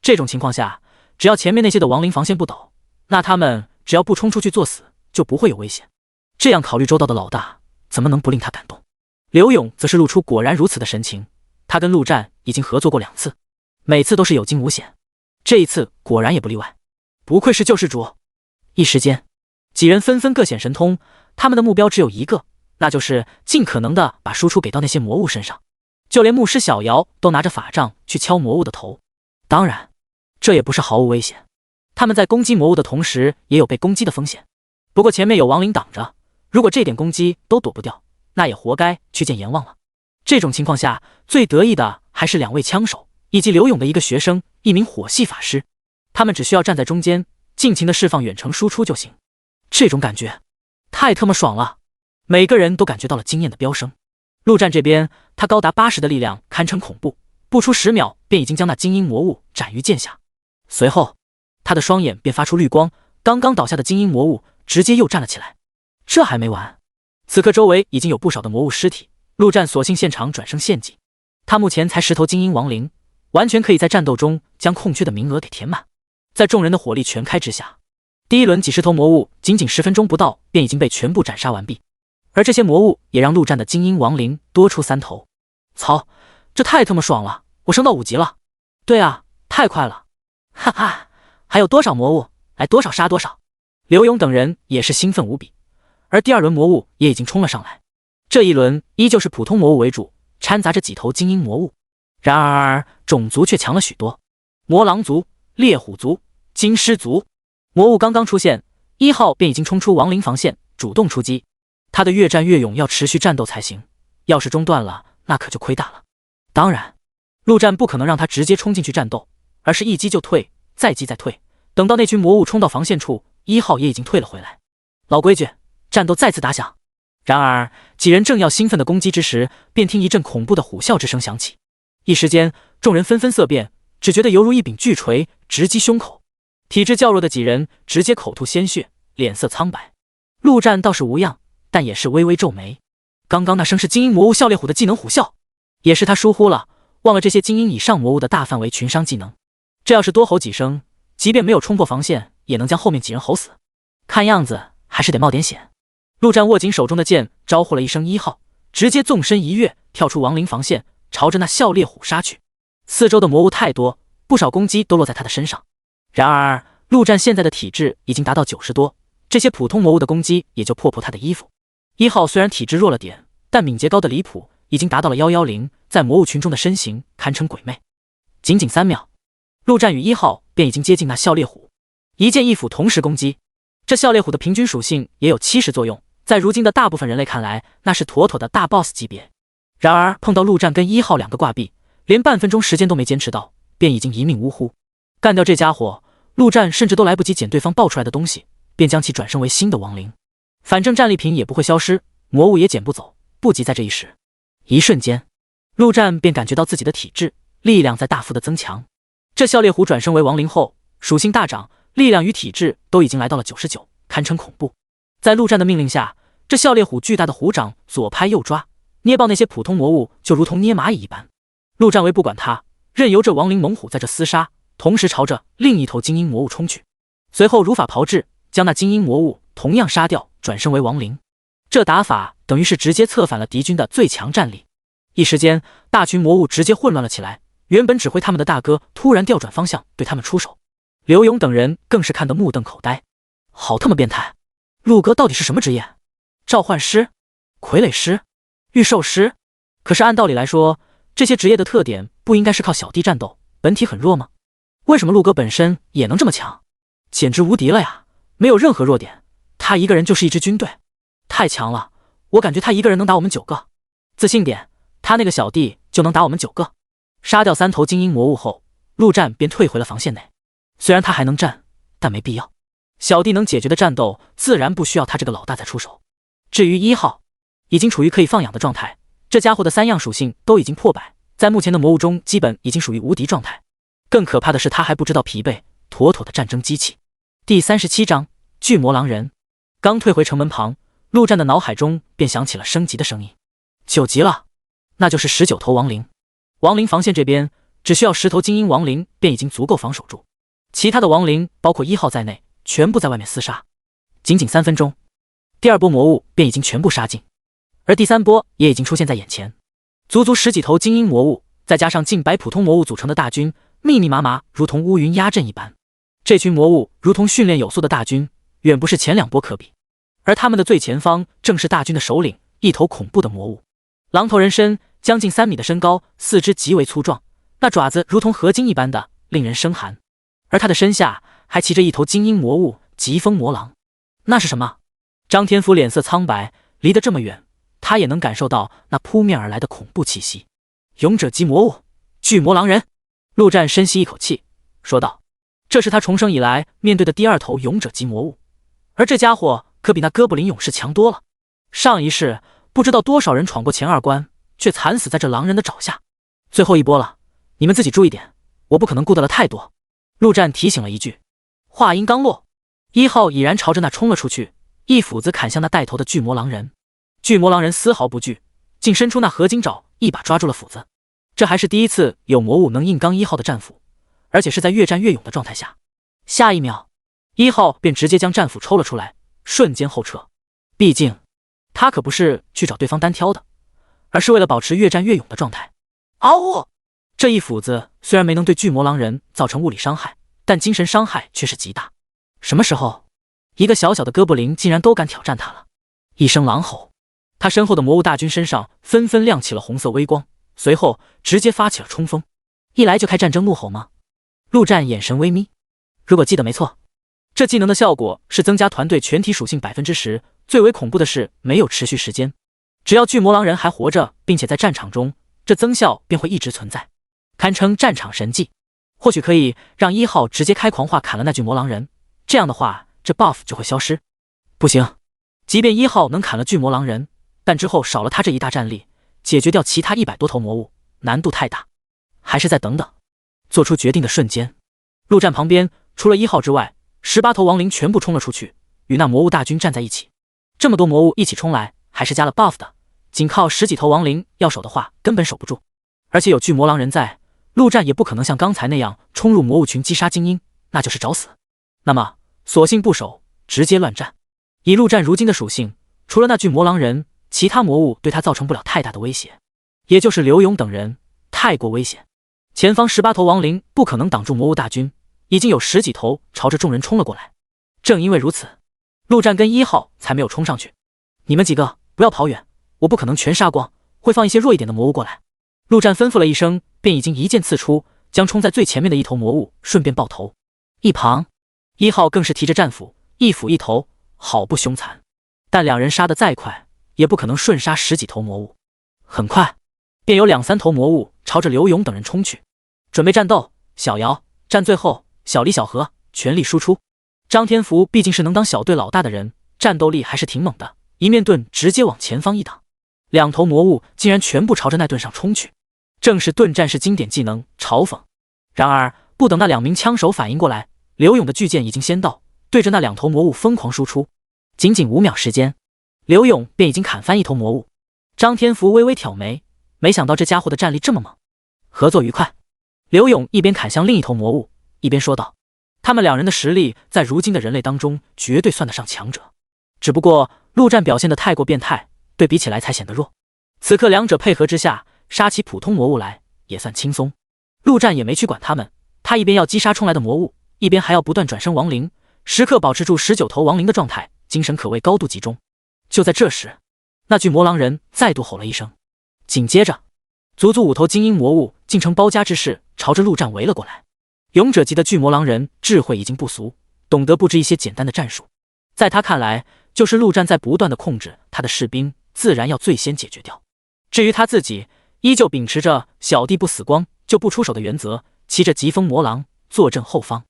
这种情况下，只要前面那些的亡灵防线不倒，那他们只要不冲出去作死，就不会有危险。这样考虑周到的老大，怎么能不令他感动？刘勇则是露出果然如此的神情。他跟陆战已经合作过2次，每次都是有惊无险，这一次果然也不例外。不愧是救世主！一时间，几人纷纷各显神通，他们的目标只有一个，那就是尽可能的把输出给到那些魔物身上。就连牧师小姚都拿着法杖去敲魔物的头。当然，这也不是毫无危险，他们在攻击魔物的同时，也有被攻击的风险。不过前面有亡灵挡着，如果这点攻击都躲不掉，那也活该去见阎王了。这种情况下，最得意的还是2位枪手以及刘勇的一个学生，1名火系法师。他们只需要站在中间，尽情的释放远程输出就行。这种感觉太他妈爽了，每个人都感觉到了经验的飙升。陆战这边，他高达80的力量，堪称恐怖，不出10秒便已经将那精英魔物斩于剑下。随后，他的双眼便发出绿光，刚刚倒下的精英魔物直接又站了起来。这还没完，此刻周围已经有不少的魔物尸体，陆战索性现场转生献祭。他目前才10头精英亡灵，完全可以在战斗中将空缺的名额给填满。在众人的火力全开之下，第1轮几十头魔物仅仅10分钟不到便已经被全部斩杀完毕，而这些魔物也让陆战的精英亡灵多出3头。操，这太他妈爽了，我升到5级了。对啊，太快了。哈哈，还有多少魔物来多少杀多少。刘勇等人也是兴奋无比，而第2轮魔物也已经冲了上来。这一轮依旧是普通魔物为主，掺杂着几头精英魔物，然而种族却强了许多。魔狼族、猎虎族、金狮族。魔物刚刚出现，1号便已经冲出亡灵防线，主动出击。他的越战越勇，要持续战斗才行，要是中断了，那可就亏大了。当然，陆战不可能让他直接冲进去战斗，而是一击就退，再击再退。等到那群魔物冲到防线处，1号也已经退了回来。老规矩，战斗再次打响。然而几人正要兴奋的攻击之时，便听一阵恐怖的虎啸之声响起，一时间众人纷纷色变，只觉得犹如一柄巨锤直击胸口。体质较弱的几人直接口吐鲜血，脸色苍白。陆战倒是无恙，但也是微微皱眉。刚刚那声是精英魔物笑猎虎的技能虎啸，也是他疏忽了，忘了这些精英以上魔物的大范围群伤技能。这要是多吼几声，即便没有冲破防线，也能将后面几人吼死。看样子还是得冒点险。陆战握紧手中的剑，招呼了一声1号，直接纵身一跃，跳出亡灵防线，朝着那笑猎虎杀去。四周的魔物太多，不少攻击都落在他的身上。然而陆战现在的体质已经达到90多，这些普通魔物的攻击也就破他的衣服。1号虽然体质弱了点，但敏捷高的离谱，已经达到了110，在魔物群中的身形堪称鬼魅。仅3秒，陆战与1号便已经接近那笑猎虎，一剑一斧同时攻击。这笑猎虎的平均属性也有70作用，在如今的大部分人类看来，那是妥妥的大 boss 级别。然而碰到陆战跟1号2个挂壁，连半分钟时间都没坚持到，便已经一命呜呼。干掉这家伙，陆战甚至都来不及捡对方爆出来的东西，便将其转生为新的亡灵。反正战利品也不会消失，魔物也捡不走，不急在这一时。一瞬间，陆战便感觉到自己的体质力量在大幅的增强。这笑猎虎转生为亡灵后，属性大涨，力量与体质都已经来到了99，堪称恐怖。在陆战的命令下，这笑猎虎巨大的虎掌左拍右抓，捏爆那些普通魔物就如同捏蚂蚁一般。陆战为不管他，任由这亡灵猛虎在这厮杀，同时朝着另一头精英魔物冲去。随后如法炮制，将那精英魔物同样杀掉，转生为亡灵。这打法等于是直接策反了敌军的最强战力。一时间，大群魔物直接混乱了起来，原本指挥他们的大哥突然调转方向对他们出手。刘勇等人更是看得目瞪口呆，好他妈变态！陆哥到底是什么职业？召唤师、傀儡师、御兽师？可是按道理来说，这些职业的特点不应该是靠小弟战斗，本体很弱吗？为什么陆哥本身也能这么强？简直无敌了呀！没有任何弱点，他一个人就是一支军队，太强了！我感觉他一个人能打我们9个。自信点，他那个小弟就能打我们9个。杀掉3头精英魔物后，陆战便退回了防线内。虽然他还能战，但没必要。小弟能解决的战斗，自然不需要他这个老大再出手。至于1号，已经处于可以放养的状态，这家伙的3样属性都已经破百，在目前的魔物中基本已经属于无敌状态。更可怕的是，他还不知道疲惫，妥妥的战争机器。第37章巨魔狼人。刚退回城门旁，陆战的脑海中便响起了升级的声音。9级了，那就是19头亡灵。亡灵防线这边只需要10头精英亡灵便已经足够防守住，其他的亡灵包括1号在内，全部在外面厮杀。仅3分钟，第2波魔物便已经全部杀尽，而第3波也已经出现在眼前。足足10几头精英魔物，再加上近100普通魔物组成的大军，密密麻麻，如同乌云压阵一般。这群魔物如同训练有素的大军，远不是前2波可比。而他们的最前方正是大军的首领，一头恐怖的魔物。狼头人身，将近3米的身高，四肢极为粗壮，那爪子如同合金一般的，令人生寒。而他的身下还骑着一头精英魔物疾风魔狼。那是什么？张天福脸色苍白，离得这么远，他也能感受到那扑面而来的恐怖气息。勇者级魔物，巨魔狼人。陆战深吸一口气，说道：“这是他重生以来面对的第2头勇者级魔物，而这家伙可比那哥布林勇士强多了。上一世不知道多少人闯过前2关，却惨死在这狼人的爪下。最后一波了，你们自己注意点，我不可能顾得了太多。”陆战提醒了一句。话音刚落，1号已然朝着那冲了出去，一斧子砍向那带头的巨魔狼人。巨魔狼人丝毫不惧，竟伸出那合金爪，一把抓住了斧子。这还是第一次有魔物能硬刚1号的战斧，而且是在越战越勇的状态下。下一秒，1号便直接将战斧抽了出来，瞬间后撤。毕竟他可不是去找对方单挑的，而是为了保持越战越勇的状态。嗷呜！这一斧子虽然没能对巨魔狼人造成物理伤害，但精神伤害却是极大。什么时候，一个小小的哥布林竟然都敢挑战他了？一声狼吼，他身后的魔物大军身上纷纷亮起了红色微光，随后直接发起了冲锋。一来就开战争怒吼吗？陆战眼神微眯，如果记得没错，这技能的效果是增加团队全体属性10%，最为恐怖的是没有持续时间，只要巨魔狼人还活着，并且在战场中，这增效便会一直存在，堪称战场神技。或许可以让1号直接开狂化砍了那巨魔狼人，这样的话这 buff 就会消失。不行，即便1号能砍了巨魔狼人，但之后少了他这一大战力，解决掉其他100多头魔物难度太大，还是再等等。做出决定的瞬间，陆战旁边除了1号之外，18头亡灵全部冲了出去，与那魔物大军站在一起。这么多魔物一起冲来，还是加了 buff 的，仅靠10几头亡灵要守的话根本守不住。而且有巨魔狼人在，陆战也不可能像刚才那样冲入魔物群击杀精英，那就是找死。那么索性不守，直接乱战。以陆战如今的属性，除了那巨魔狼人，其他魔物对他造成不了太大的威胁，也就是刘勇等人太过危险。前方18头亡灵不可能挡住魔物大军，已经有10几头朝着众人冲了过来。正因为如此，陆战跟1号才没有冲上去。你们几个不要跑远，我不可能全杀光，会放一些弱一点的魔物过来。陆战吩咐了一声，便已经一剑刺出，将冲在最前面的一头魔物顺便爆头。一旁1号更是提着战斧，一斧一头，好不凶残。但两人杀得再快，也不可能瞬杀10几头魔物。很快便有2、3头魔物朝着刘勇等人冲去。准备战斗，小姚站最后，小李、小何全力输出。张天福毕竟是能当小队老大的人，战斗力还是挺猛的，一面盾直接往前方一挡，2头魔物竟然全部朝着那盾上冲去，正是盾战士经典技能嘲讽。然而不等那2名枪手反应过来，刘勇的巨剑已经先到，对着那2头魔物疯狂输出。仅仅5秒时间，刘勇便已经砍翻1头魔物。张天福微微挑眉，没想到这家伙的战力这么猛。合作愉快。刘勇一边砍向另一头魔物，一边说道：他们2人的实力在如今的人类当中绝对算得上强者，只不过陆战表现得太过变态，对比起来才显得弱。此刻2者配合之下，杀起普通魔物来也算轻松。陆战也没去管他们，他一边要击杀冲来的魔物，一边还要不断转生亡灵，时刻保持住19头亡灵的状态，精神可谓高度集中。就在这时，那巨魔狼人再度吼了一声，紧接着足足5头精英魔物竟成包夹之势朝着陆战围了过来。勇者级的巨魔狼人智慧已经不俗，懂得布置一些简单的战术，在他看来就是陆战在不断的控制他的士兵，自然要最先解决掉。至于他自己，依旧秉持着小弟不死光就不出手的原则，骑着疾风魔狼坐镇后方。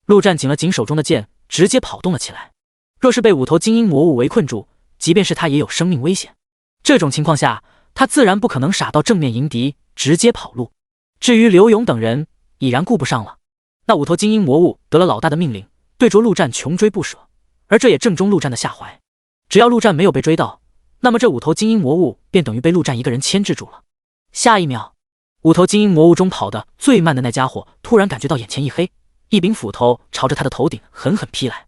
陆战紧了紧手中的剑，直接跑动了起来。若是被5头精英魔物围困住，即便是他也有生命危险。这种情况下，他自然不可能傻到正面迎敌，直接跑路。至于刘勇等人，已然顾不上了。那5头精英魔物得了老大的命令，对着陆战穷追不舍，而这也正中陆战的下怀。只要陆战没有被追到，那么这5头精英魔物便等于被陆战一个人牵制住了。下一秒，5头精英魔物中跑得最慢的那家伙突然感觉到眼前一黑，一柄斧头朝着他的头顶狠狠劈来。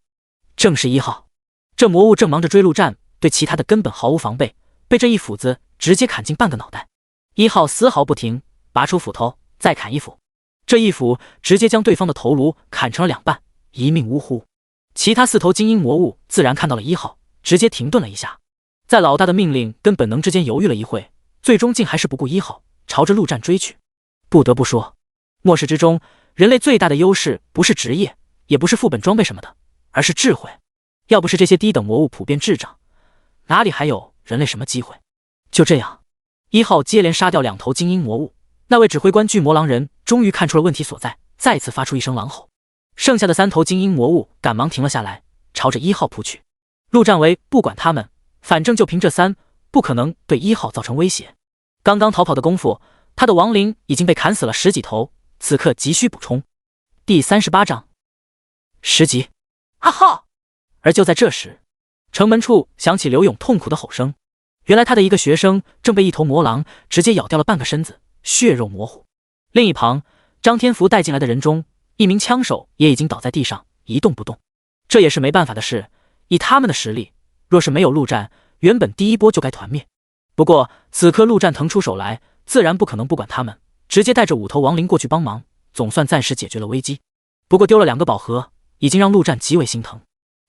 正是1号，这魔物正忙着追陆战，对其他的根本毫无防备，被这一斧子直接砍进半个脑袋。1号丝毫不停，拔出斧头再砍一斧，这一斧直接将对方的头颅砍成了2半，一命呜呼。其他4头精英魔物自然看到了1号，直接停顿了一下，在老大的命令跟本能之间犹豫了一会，最终竟还是不顾1号，朝着陆战追去。不得不说，末世之中人类最大的优势不是职业，也不是副本装备什么的，而是智慧。要不是这些低等魔物普遍智障，哪里还有人类什么机会？就这样，1号接连杀掉2头精英魔物，那位指挥官巨魔狼人终于看出了问题所在，再次发出一声狼吼。剩下的3头精英魔物赶忙停了下来，朝着1号扑去。陆战为不管他们，反正就凭这3，不可能对1号造成威胁。刚刚逃跑的功夫，他的亡灵已经被砍死了10几头，此刻急需补充。第38章10级。阿号！而就在这时，城门处响起刘勇痛苦的吼声。原来他的一个学生正被1头魔狼直接咬掉了半个身子，血肉模糊。另一旁，张天福带进来的人中，1名枪手也已经倒在地上一动不动。这也是没办法的事，以他们的实力，若是没有陆战，原本第一波就该团灭。不过此刻陆战腾出手来，自然不可能不管他们，直接带着5头亡灵过去帮忙，总算暂时解决了危机。不过丢了2个宝盒，已经让陆战极为心疼。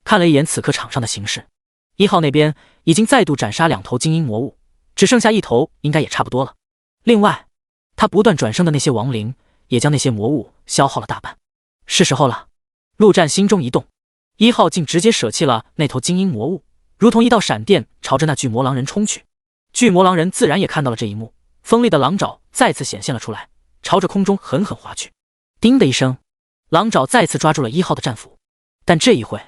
看了一眼此刻场上的形势，1号那边已经再度斩杀2头精英魔物，只剩下1头，应该也差不多了。另外，他不断转生的那些亡灵，也将那些魔物消耗了大半。是时候了，陆战心中一动，1号竟直接舍弃了那头精英魔物，如同一道闪电朝着那巨魔狼人冲去。巨魔狼人自然也看到了这一幕，锋利的狼爪再次显现了出来，朝着空中狠狠划去。叮的一声，狼爪再次抓住了1号的战斧，但这一回，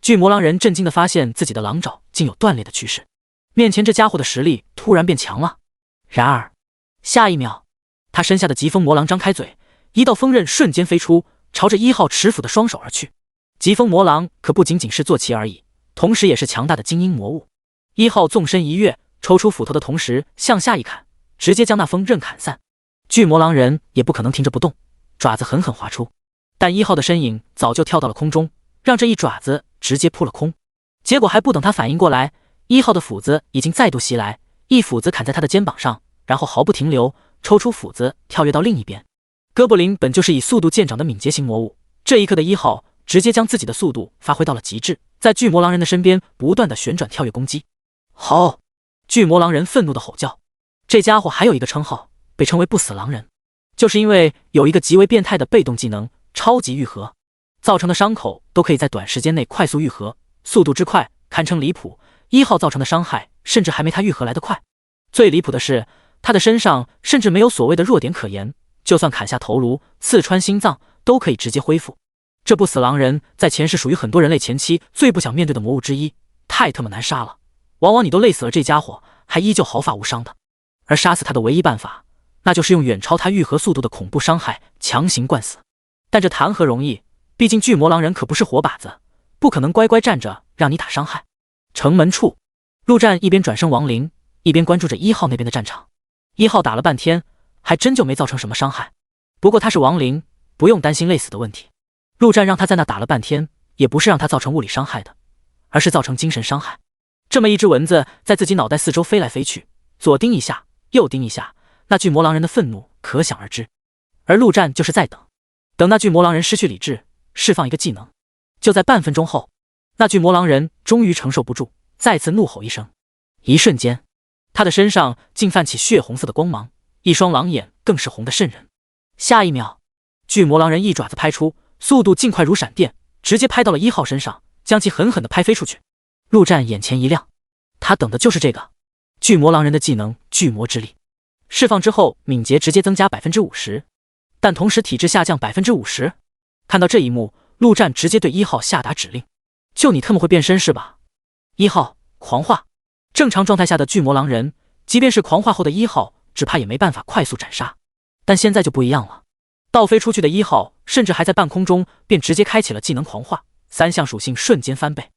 巨魔狼人震惊地发现自己的狼爪竟有断裂的趋势。面前这家伙的实力突然变强了。然而，下一秒，他身下的疾风魔狼张开嘴，一道锋刃瞬间飞出，朝着1号持斧的双手而去。疾风魔狼可不仅仅是坐骑而已，同时也是强大的精英魔物。1号纵身一跃，抽出斧头的同时向下一砍，直接将那锋刃砍散。巨魔狼人也不可能停着不动，爪子狠狠划出，但1号的身影早就跳到了空中，让这一爪子直接扑了空。结果还不等他反应过来，1号的斧子已经再度袭来，一斧子砍在他的肩膀上，然后毫不停留，抽出斧子跳跃到另一边。哥布林本就是以速度见长的敏捷型魔物，这一刻的1号直接将自己的速度发挥到了极致，在巨魔狼人的身边不断的旋转跳跃攻击。好！巨魔狼人愤怒的吼叫。这家伙还有一个称号，被称为不死狼人，就是因为有一个极为变态的被动技能超级愈合，造成的伤口都可以在短时间内快速愈合，速度之快堪称离谱。1号造成的伤害甚至还没他愈合来得快。最离谱的是，他的身上甚至没有所谓的弱点可言，就算砍下头颅，刺穿心脏，都可以直接恢复。这不死狼人在前世属于很多人类前期最不想面对的魔物之一，太他妈难杀了，往往你都累死了，这家伙还依旧毫发无伤的。而杀死他的唯一办法，那就是用远超他愈合速度的恐怖伤害强行灌死。但这谈何容易，毕竟巨魔狼人可不是活靶子，不可能乖乖站着让你打伤害。城门处，陆战一边转身亡灵，一边关注着1号那边的战场。1号打了半天，还真就没造成什么伤害。不过他是亡灵，不用担心累死的问题。陆战让他在那打了半天，也不是让他造成物理伤害的，而是造成精神伤害。这么一只蚊子在自己脑袋四周飞来飞去，左盯一下，右盯一下，那巨魔狼人的愤怒可想而知。而陆战就是在等那巨魔狼人失去理智，释放一个技能。就在半分钟后，那巨魔狼人终于承受不住，再次怒吼一声。一瞬间，他的身上竟泛起血红色的光芒，一双狼眼更是红得瘆人。下一秒，巨魔狼人一爪子拍出，速度竟快如闪电，直接拍到了1号身上，将其狠狠地拍飞出去。陆战眼前一亮，他等的就是这个巨魔狼人的技能巨魔之力，释放之后敏捷直接增加 50%， 但同时体质下降 50%。 看到这一幕，陆战直接对1号下达指令，就你特么会变身是吧？1号狂化。正常状态下的巨魔狼人，即便是狂化后的1号，只怕也没办法快速斩杀，但现在就不一样了。倒飞出去的1号甚至还在半空中便直接开启了技能狂化，3项属性瞬间翻倍。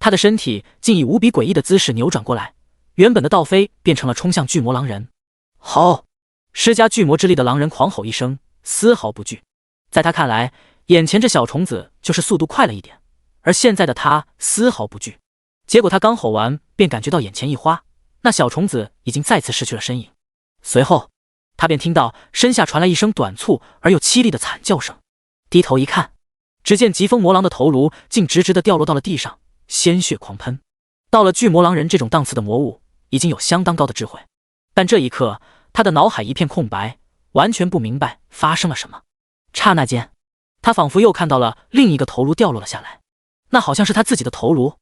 他的身体竟以无比诡异的姿势扭转过来，原本的倒飞变成了冲向巨魔狼人。好！施加巨魔之力的狼人狂吼一声，丝毫不惧。在他看来，眼前这小虫子就是速度快了一点，而现在的他丝毫不惧。结果他刚吼完，便感觉到眼前一花，那小虫子已经再次失去了身影。随后他便听到身下传来一声短促而又凄厉的惨叫声。低头一看，只见疾风魔狼的头颅竟直直地掉落到了地上，鲜血狂喷。到了巨魔狼人这种档次的魔物，已经有相当高的智慧，但这一刻他的脑海一片空白，完全不明白发生了什么。刹那间，他仿佛又看到了另一个头颅掉落了下来，那好像是他自己的头颅。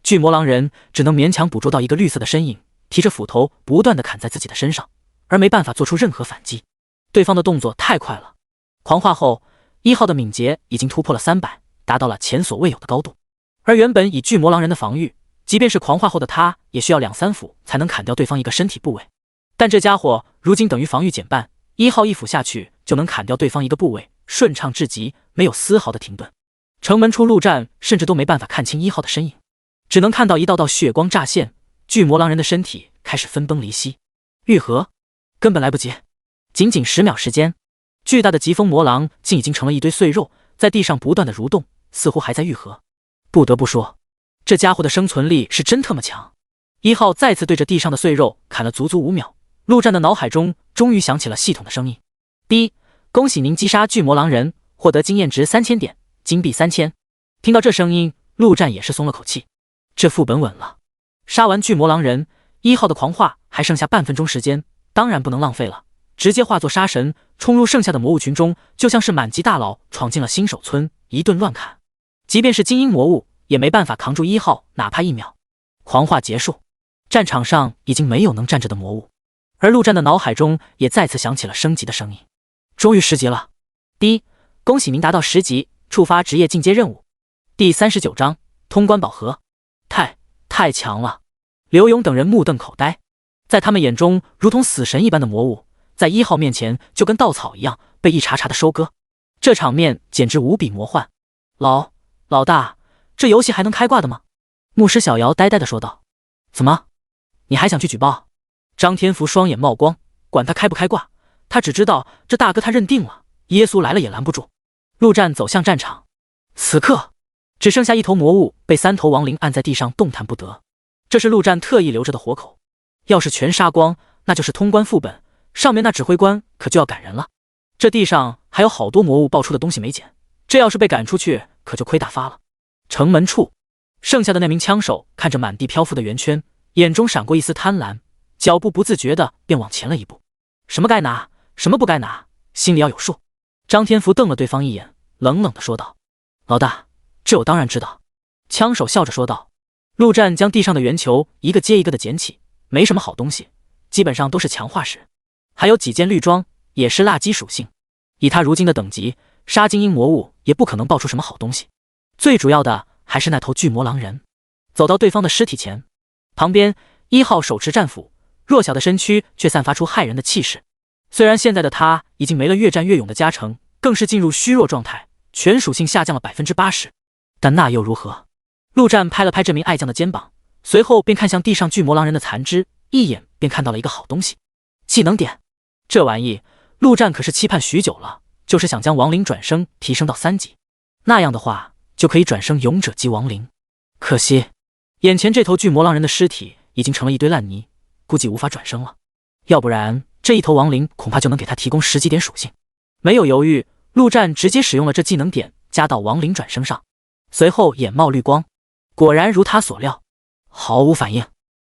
巨魔狼人只能勉强捕捉到一个绿色的身影，提着斧头不断地砍在自己的身上，而没办法做出任何反击。对方的动作太快了，狂化后1号的敏捷已经突破了300，达到了前所未有的高度。而原本以巨魔狼人的防御，即便是狂化后的他也需要2-3斧才能砍掉对方一个身体部位，但这家伙如今等于防御减半，1号一斧下去就能砍掉对方一个部位，顺畅至极，没有丝毫的停顿。城门处陆战甚至都没办法看清1号的身影，只能看到一道道血光乍现，巨魔狼人的身体开始分崩离析。愈合根本来不及，仅仅10秒时间，巨大的疾风魔狼竟已经成了一堆碎肉，在地上不断的蠕动，似乎还在愈合。不得不说，这家伙的生存力是真特么强。1号再次对着地上的碎肉砍了足足5秒，陆战的脑海中终于响起了系统的声音：第恭喜您击杀巨魔狼人，获得经验值3000点，金币3000。听到这声音，陆战也是松了口气，这副本稳了。杀完巨魔狼人，1号的狂化还剩下半分钟时间，当然不能浪费了，直接化作杀神冲入剩下的魔物群中，就像是满级大佬闯进了新手村，一顿乱砍。即便是精英魔物也没办法扛住1号哪怕1秒。狂化结束，战场上已经没有能站着的魔物，而陆战的脑海中也再次响起了升级的声音：终于10级了。第恭喜您达到10级，触发职业进阶任务。第39章通关宝盒。太强了！刘勇等人目瞪口呆，在他们眼中如同死神一般的魔物，在1号面前就跟稻草一样被一茬茬的收割，这场面简直无比魔幻。老大，这游戏还能开挂的吗？牧师小姚呆呆地说道。怎么，你还想去举报？张天福双眼冒光，管他开不开挂，他只知道这大哥他认定了，耶稣来了也拦不住。陆战走向战场，此刻只剩下一头魔物被3头亡灵按在地上动弹不得，这是陆战特意留着的活口，要是全杀光，那就是通关副本，上面那指挥官可就要赶人了。这地上还有好多魔物爆出的东西没捡，这要是被赶出去，可就亏大发了。城门处，剩下的那名枪手看着满地漂浮的圆圈，眼中闪过一丝贪婪，脚步不自觉的便往前了一步。什么该拿，什么不该拿，心里要有数。张天福瞪了对方一眼，冷冷的说道：老大，这我当然知道。枪手笑着说道。陆战将地上的圆球一个接一个的捡起，没什么好东西，基本上都是强化石，还有几件绿装，也是垃圾属性。以他如今的等级，杀精英魔物也不可能爆出什么好东西。最主要的还是那头巨魔狼人。走到对方的尸体前，旁边1号手持战斧，弱小的身躯却散发出骇人的气势。虽然现在的他已经没了越战越勇的加成，更是进入虚弱状态，全属性下降了 80%， 但那又如何？陆战拍了拍这名爱将的肩膀，随后便看向地上巨魔狼人的残肢，一眼便看到了一个好东西。技能点，这玩意陆战可是期盼许久了，就是想将亡灵转生提升到3级，那样的话就可以转生勇者级亡灵。可惜眼前这头巨魔狼人的尸体已经成了一堆烂泥，估计无法转生了，要不然这一头亡灵恐怕就能给他提供10几点属性。没有犹豫，陆战直接使用了这技能点加到亡灵转生上，随后眼冒绿光，果然如他所料，毫无反应。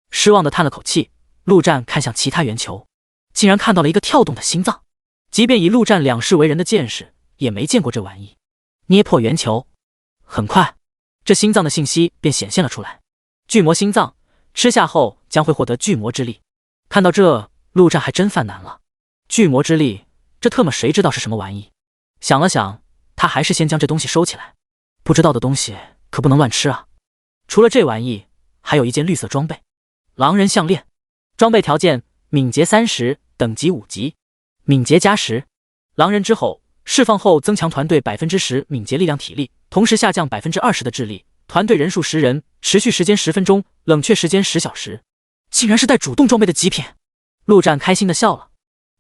失望的叹了口气，陆战看向其他圆球，竟然看到了一个跳动的心脏。即便以陆战两世为人的见识，也没见过这玩意。捏破圆球，很快这心脏的信息便显现了出来。巨魔心脏，吃下后将会获得巨魔之力。看到这，陆战还真犯难了。巨魔之力，这特么谁知道是什么玩意？想了想，他还是先将这东西收起来。不知道的东西可不能乱吃啊。除了这玩意，还有一件绿色装备，狼人项链。装备条件：敏捷30，等级5级，敏捷加10。狼人之后释放后增强团队 10% 敏捷力量体力，同时下降 20% 的智力，团队人数10人，持续时间10分钟，冷却时间10小时。竟然是带主动装备的极品。陆战开心的笑了。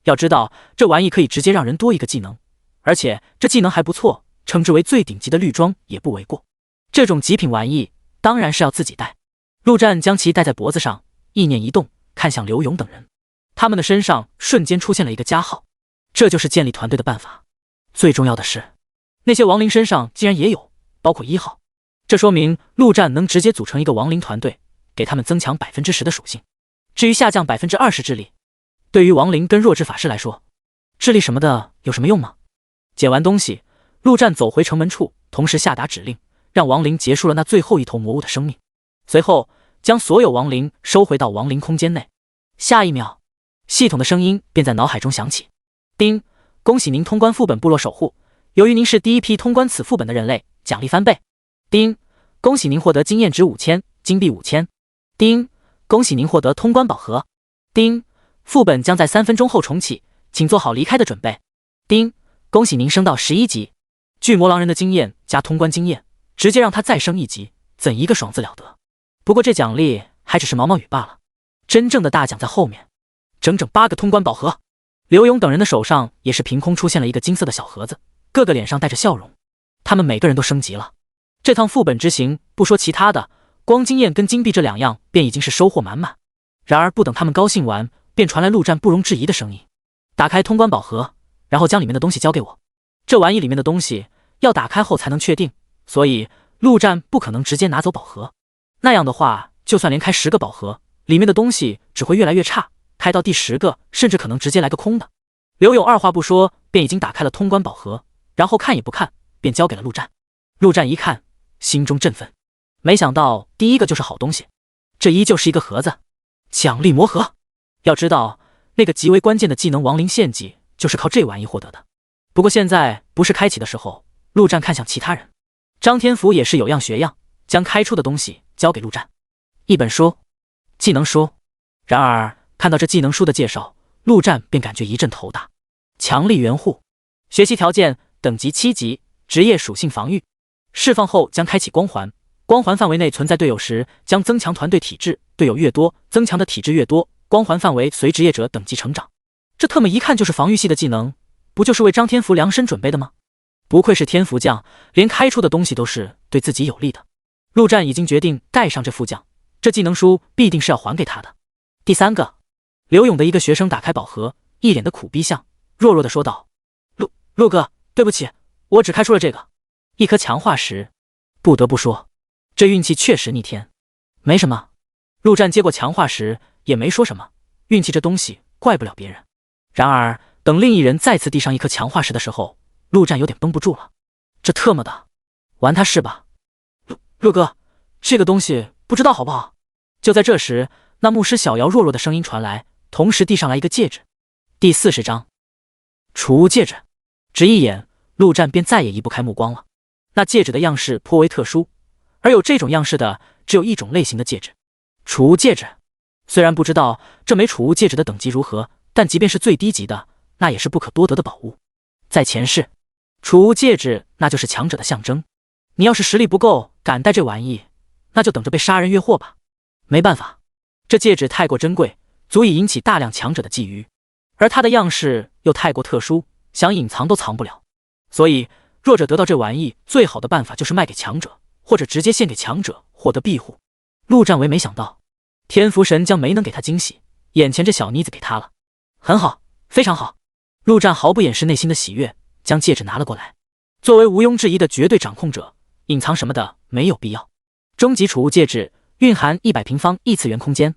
要知道这玩意可以直接让人多一个技能，而且这技能还不错，称之为最顶级的绿装也不为过。这种极品玩意当然是要自己带。陆战将其戴在脖子上，意念一动，看向刘勇等人，他们的身上瞬间出现了一个加号。这就是建立团队的办法。最重要的是，那些亡灵身上竟然也有，包括1号。这说明陆战能直接组成一个亡灵团队，给他们增强 10% 的属性。至于下降 20% 智力，对于亡灵跟弱智法师来说，智力什么的有什么用吗？捡完东西，陆战走回城门处，同时下达指令，让亡灵结束了那最后一头魔物的生命，随后将所有亡灵收回到亡灵空间内。下一秒，系统的声音便在脑海中响起：叮，恭喜您通关副本部落守护，由于您是第一批通关此副本的人类，奖励翻倍。叮，恭喜您获得经验值5000，金币5000。叮，恭喜您获得通关宝盒。叮，副本将在3分钟后重启，请做好离开的准备。叮，恭喜您升到11级。巨魔狼人的经验加通关经验，直接让他再升1级，怎一个爽字了得。不过这奖励还只是毛毛雨罢了，真正的大奖在后面，整整8个通关宝盒。刘勇等人的手上也是凭空出现了一个金色的小盒子，个个脸上带着笑容，他们每个人都升级了。这趟副本之行，不说其他的，光经验跟金币这2样便已经是收获满满。然而不等他们高兴完，便传来陆战不容置疑的声音：打开通关宝盒，然后将里面的东西交给我。这玩意里面的东西要打开后才能确定，所以陆战不可能直接拿走宝盒，那样的话就算连开10个宝盒，里面的东西只会越来越差，开到第10个甚至可能直接来个空的。刘勇二话不说便已经打开了通关宝盒，然后看也不看便交给了陆战。陆战一看，心中振奋，没想到第一个就是好东西，这依旧是一个盒子，奖励魔盒。要知道那个极为关键的技能亡灵献祭就是靠这玩意获得的。不过现在不是开启的时候，陆战看向其他人，张天福也是有样学样，将开出的东西交给陆战。一本书，技能书。然而看到这技能书的介绍，陆战便感觉一阵头大。强力援护，学习条件等级7级，职业属性防御，释放后将开启光环，光环范围内存在队友时将增强团队体质，队友越多，增强的体质越多，光环范围随职业者等级成长。这特么一看就是防御系的技能，不就是为张天福量身准备的吗？不愧是天福将，连开出的东西都是对自己有利的。陆战已经决定带上这副将，这技能书必定是要还给他的。第3个，刘勇的一个学生打开宝盒，一脸的苦逼相，弱弱的说道：陆哥，对不起，我只开出了这个一颗强化石。不得不说，这运气确实逆天。没什么，陆战接过强化石也没说什么，运气这东西怪不了别人。然而等另一人再次递上一颗强化石的时候，陆战有点绷不住了。这特么的，玩他是吧？陆哥，这个东西不知道好不好？就在这时，那牧师小瑶弱弱的声音传来，同时递上来一个戒指。第40章储物戒指。只一眼，陆战便再也移不开目光了。那戒指的样式颇为特殊，而有这种样式的只有一种类型的戒指——储物戒指。虽然不知道这枚储物戒指的等级如何，但即便是最低级的，那也是不可多得的宝物。在前世，储物戒指那就是强者的象征。你要是实力不够，敢戴这玩意，那就等着被杀人越货吧。没办法，这戒指太过珍贵，足以引起大量强者的觊觎，而它的样式又太过特殊，想隐藏都藏不了。所以弱者得到这玩意最好的办法就是卖给强者，或者直接献给强者，获得庇护。陆战唯没想到天福神将没能给他惊喜，眼前这小妮子给他了。很好，非常好。陆战毫不掩饰内心的喜悦，将戒指拿了过来。作为毋庸置疑的绝对掌控者，隐藏什么的没有必要。终极储物戒指蕴含100平方异次元空间，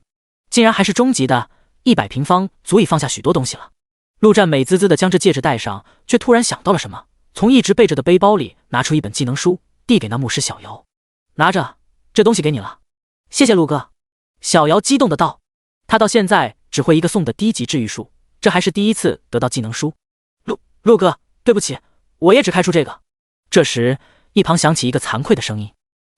竟然还是终极的，100平方足以放下许多东西了。陆战美滋滋地将这戒指戴上，却突然想到了什么，从一直背着的背包里拿出一本技能书，递给那牧师小瑶。拿着，这东西给你了。谢谢陆哥。小瑶激动的道。他到现在只会一个送的低级治愈术，这还是第一次得到技能书。陆哥，对不起，我也只开出这个。这时一旁响起一个惭愧的声音，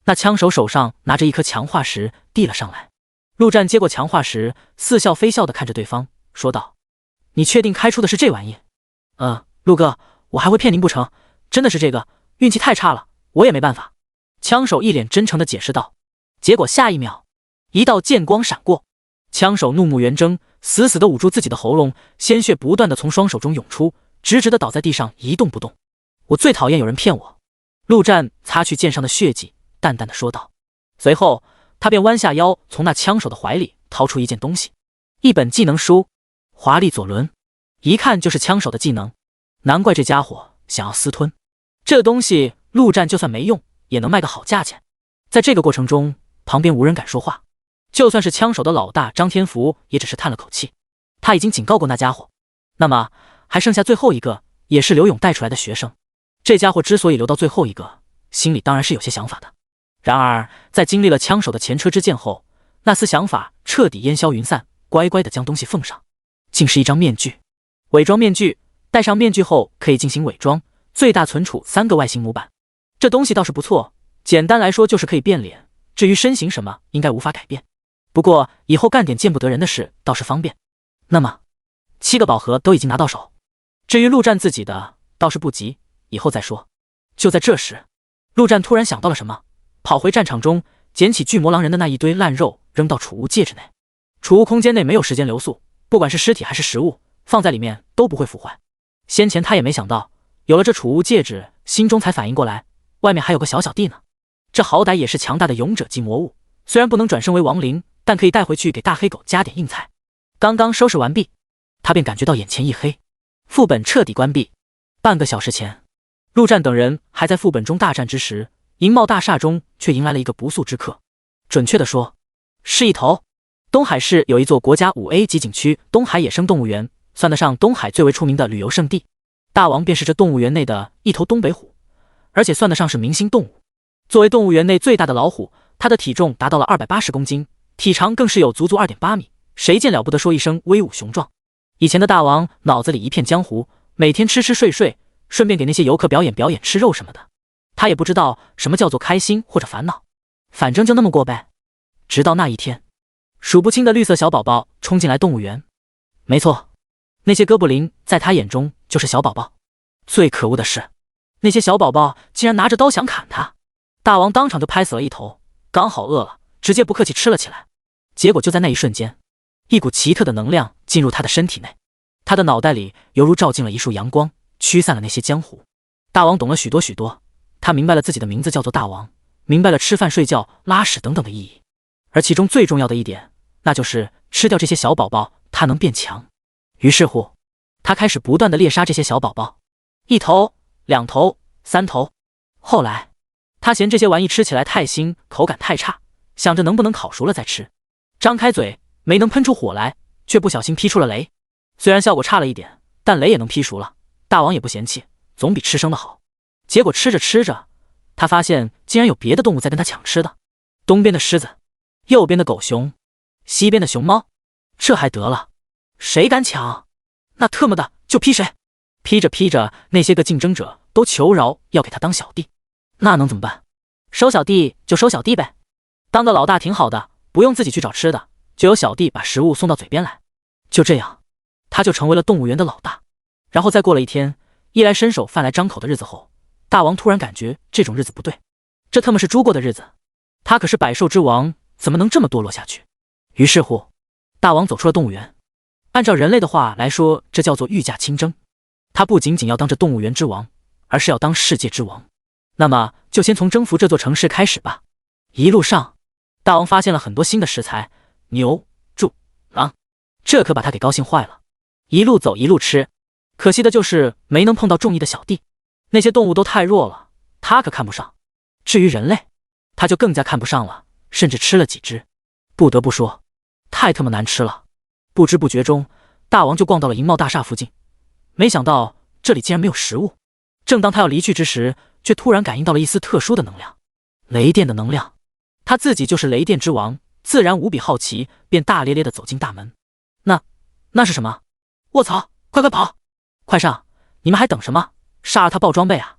那枪手手上拿着一颗强化石递了上来。陆战接过强化石，似笑非笑地看着对方，说道：你确定开出的是这玩意？陆哥，我还会骗您不成？真的是这个，运气太差了，我也没办法。枪手一脸真诚地解释道。结果下一秒，一道剑光闪过，枪手怒目圆睁，死死地捂住自己的喉咙，鲜血不断地从双手中涌出，直直地倒在地上一动不动。我最讨厌有人骗我。陆战擦去剑上的血迹，淡淡地说道。随后他便弯下腰，从那枪手的怀里掏出一件东西，一本技能书。华丽左轮，一看就是枪手的技能，难怪这家伙想要私吞。这东西陆战就算没用，也能卖个好价钱。在这个过程中，旁边无人敢说话，就算是枪手的老大张天福也只是叹了口气。他已经警告过那家伙，那么还剩下最后一个，也是刘勇带出来的学生。这家伙之所以留到最后一个，心里当然是有些想法的。然而在经历了枪手的前车之鉴后，那丝想法彻底烟消云散，乖乖地将东西奉上。竟是一张面具，伪装面具。戴上面具后可以进行伪装，最大存储3个外形模板。这东西倒是不错，简单来说就是可以变脸，至于身形什么应该无法改变。不过以后干点见不得人的事倒是方便。那么7个宝盒都已经拿到手，至于陆战自己的倒是不急，以后再说。就在这时，陆战突然想到了什么，跑回战场中，捡起巨魔狼人的那一堆烂肉扔到储物戒指内。储物空间内没有时间流速，不管是尸体还是食物，放在里面都不会腐坏。先前他也没想到，有了这储物戒指，心中才反应过来，外面还有个小小弟呢。这好歹也是强大的勇者级魔物，虽然不能转生为亡灵，但可以带回去给大黑狗加点硬菜。刚刚收拾完毕，他便感觉到眼前一黑，副本彻底关闭。半个小时前，陆战等人还在副本中大战之时，银茂大厦中却迎来了一个不速之客。准确地说，是一头。东海市有一座国家5A 级景区——东海野生动物园，算得上东海最为出名的旅游胜地。大王便是这动物园内的一头东北虎，而且算得上是明星动物。作为动物园内最大的老虎，它的体重达到了280公斤，体长更是有足足2.8米，谁见了不得说一声威武雄壮。以前的大王脑子里一片江湖，每天吃吃睡睡，顺便给那些游客表演表演吃肉什么的。他也不知道什么叫做开心或者烦恼，反正就那么过呗。直到那一天，数不清的绿色小宝宝冲进来动物园。没错，那些哥布林在他眼中就是小宝宝。最可恶的是，那些小宝宝竟然拿着刀想砍他。大王当场就拍死了一头，刚好饿了，直接不客气吃了起来。结果就在那一瞬间，一股奇特的能量进入他的身体内，他的脑袋里犹如照进了一束阳光，驱散了那些江湖。大王懂了许多，他明白了自己的名字叫做大王，明白了吃饭、睡觉、拉屎等等的意义，而其中最重要的一点，那就是吃掉这些小宝宝，他能变强。于是乎，他开始不断的猎杀这些小宝宝，1头、2头、3头。后来，他嫌这些玩意吃起来太腥，口感太差，想着能不能烤熟了再吃。张开嘴，没能喷出火来，却不小心劈出了雷。虽然效果差了一点，但雷也能劈熟了，大王也不嫌弃，总比吃生的好。结果吃着吃着，他发现竟然有别的动物在跟他抢吃的。东边的狮子，右边的狗熊，西边的熊猫。这还得了？谁敢抢，那特么的就劈谁。劈着劈着，那些个竞争者都求饶要给他当小弟。那能怎么办？收小弟就收小弟呗，当个老大挺好的，不用自己去找吃的，就有小弟把食物送到嘴边来。就这样，他就成为了动物园的老大。然后再过了一天，衣来伸手饭来张口的日子后，大王突然感觉这种日子不对，这他妈是猪过的日子，他可是百兽之王，怎么能这么堕落下去？于是乎，大王走出了动物园。按照人类的话来说，这叫做御驾亲征。他不仅仅要当这动物园之王，而是要当世界之王。那么就先从征服这座城市开始吧。一路上，大王发现了很多新的食材，牛、猪、狼，这可把他给高兴坏了。一路走一路吃，可惜的就是没能碰到中意的小弟。那些动物都太弱了，他可看不上。至于人类，他就更加看不上了，甚至吃了几只。不得不说，太他妈难吃了。不知不觉中，大王就逛到了银茂大厦附近，没想到这里竟然没有食物。正当他要离去之时，却突然感应到了一丝特殊的能量，雷电的能量。他自己就是雷电之王，自然无比好奇，便大咧咧地走进大门。那是什么？卧槽，快跑！快上！你们还等什么？杀了他爆装备啊！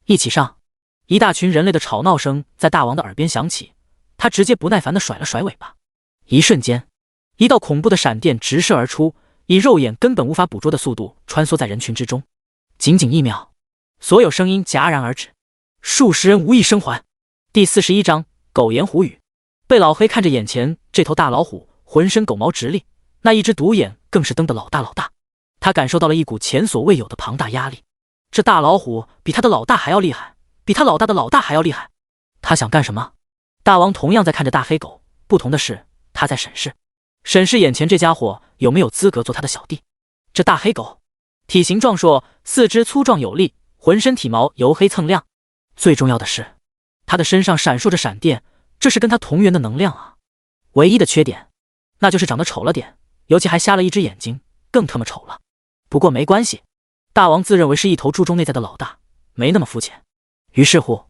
一起上！一大群人类的吵闹声在大王的耳边响起，他直接不耐烦地甩了甩尾巴。一瞬间，一道恐怖的闪电直射而出，以肉眼根本无法捕捉的速度穿梭在人群之中。仅仅1秒，所有声音戛然而止，数十人无一生还。第41章狗言虎语。被老黑看着眼前这头大老虎，浑身狗毛直立，那一只独眼更是瞪得老大。他感受到了一股前所未有的庞大压力。这大老虎比他的老大还要厉害，比他老大的老大还要厉害。他想干什么？大王同样在看着大黑狗，不同的是，他在审视眼前这家伙有没有资格做他的小弟。这大黑狗体型壮硕，四肢粗壮有力，浑身体毛黝黑蹭亮。最重要的是，他的身上闪烁着闪电，这是跟他同源的能量啊。唯一的缺点，那就是长得丑了点，尤其还瞎了一只眼睛，更他妈丑了。不过没关系，大王自认为是一头猪中内在的老大，没那么肤浅。于是乎，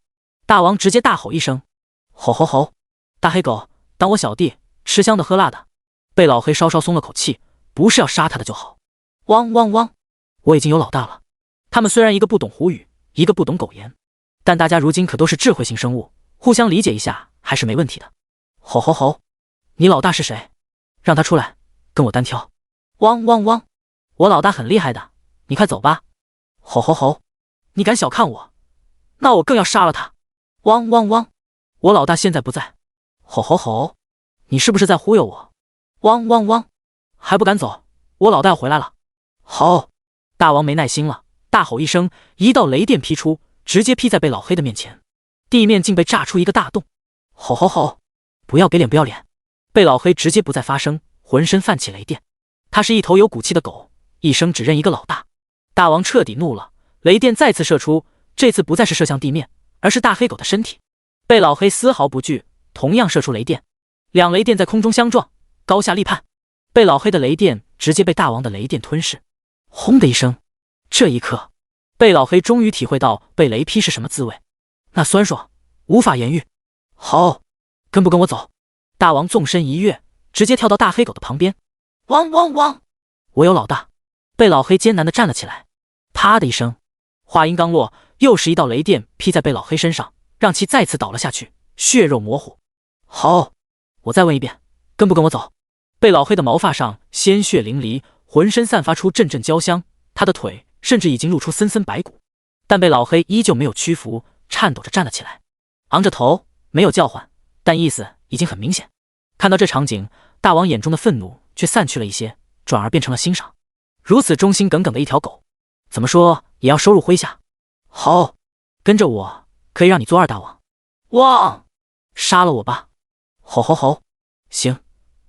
大王直接大吼一声：吼吼吼！大黑狗，当我小弟，吃香的喝辣的。被老黑稍稍松了口气，不是要杀他的就好。汪汪汪！我已经有老大了。他们虽然一个不懂虎语，一个不懂狗言，但大家如今可都是智慧型生物，互相理解一下还是没问题的。吼吼吼！你老大是谁？让他出来，跟我单挑。汪汪汪！我老大很厉害的，你快走吧。吼吼吼！你敢小看我，那我更要杀了他。汪汪汪！我老大现在不在。吼吼吼！你是不是在忽悠我？汪汪汪！还不赶走，我老大要回来了。吼！大王没耐心了，大吼一声，一道雷电劈出，直接劈在被老黑的面前，地面竟被炸出一个大洞。吼吼吼！不要给脸不要脸！被老黑直接不再发声，浑身泛起雷电。他是一头有骨气的狗，一生只认一个老大。大王彻底怒了，雷电再次射出，这次不再是射向地面，而是大黑狗的身体。被老黑丝毫不惧，同样射出雷电，两雷电在空中相撞，高下立判。被老黑的雷电直接被大王的雷电吞噬。轰的一声，这一刻，被老黑终于体会到被雷劈是什么滋味，那酸爽无法言喻。好，跟不跟我走？大王纵身一跃，直接跳到大黑狗的旁边。汪汪汪！我有老大！被老黑艰难地站了起来。啪的一声，话音刚落，又是一道雷电劈在被老黑身上，让其再次倒了下去，血肉模糊。好，我再问一遍，跟不跟我走？被老黑的毛发上鲜血淋漓，浑身散发出阵阵焦香，他的腿甚至已经露出森森白骨，但被老黑依旧没有屈服，颤抖着站了起来，昂着头，没有叫唤，但意思已经很明显。看到这场景，大王眼中的愤怒却散去了一些，转而变成了欣赏。如此忠心耿耿的一条狗，怎么说也要收入麾下。好，跟着我可以让你做二大王。汪！杀了我吧！吼吼吼！行，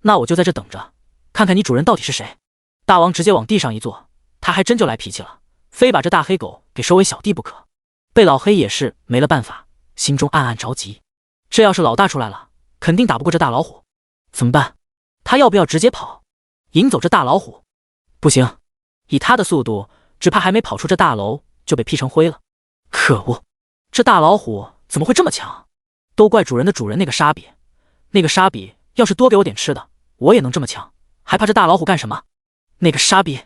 那我就在这等着，看看你主人到底是谁。大王直接往地上一坐，他还真就来脾气了，非把这大黑狗给收为小弟不可。被老黑也是没了办法，心中暗暗着急。这要是老大出来了，肯定打不过这大老虎，怎么办？他要不要直接跑，引走这大老虎？不行，以他的速度，只怕还没跑出这大楼就被劈成灰了。可恶，这大老虎怎么会这么强？都怪主人的主人那个沙比，那个沙比要是多给我点吃的，我也能这么强，还怕这大老虎干什么？那个沙比，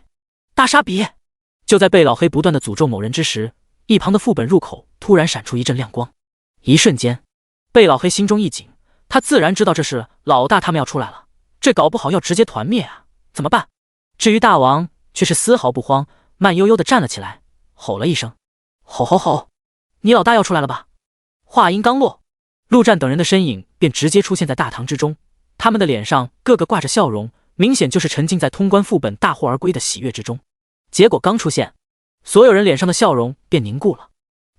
大沙比！就在被老黑不断的诅咒某人之时，一旁的副本入口突然闪出一阵亮光，一瞬间，被老黑心中一紧，他自然知道这是老大他们要出来了，这搞不好要直接团灭啊！怎么办？至于大王却是丝毫不慌，慢悠悠的站了起来，吼了一声：“吼吼吼！你老大要出来了吧？”话音刚落，陆战等人的身影便直接出现在大堂之中，他们的脸上个个挂着笑容，明显就是沉浸在通关副本大获而归的喜悦之中。结果刚出现，所有人脸上的笑容便凝固了。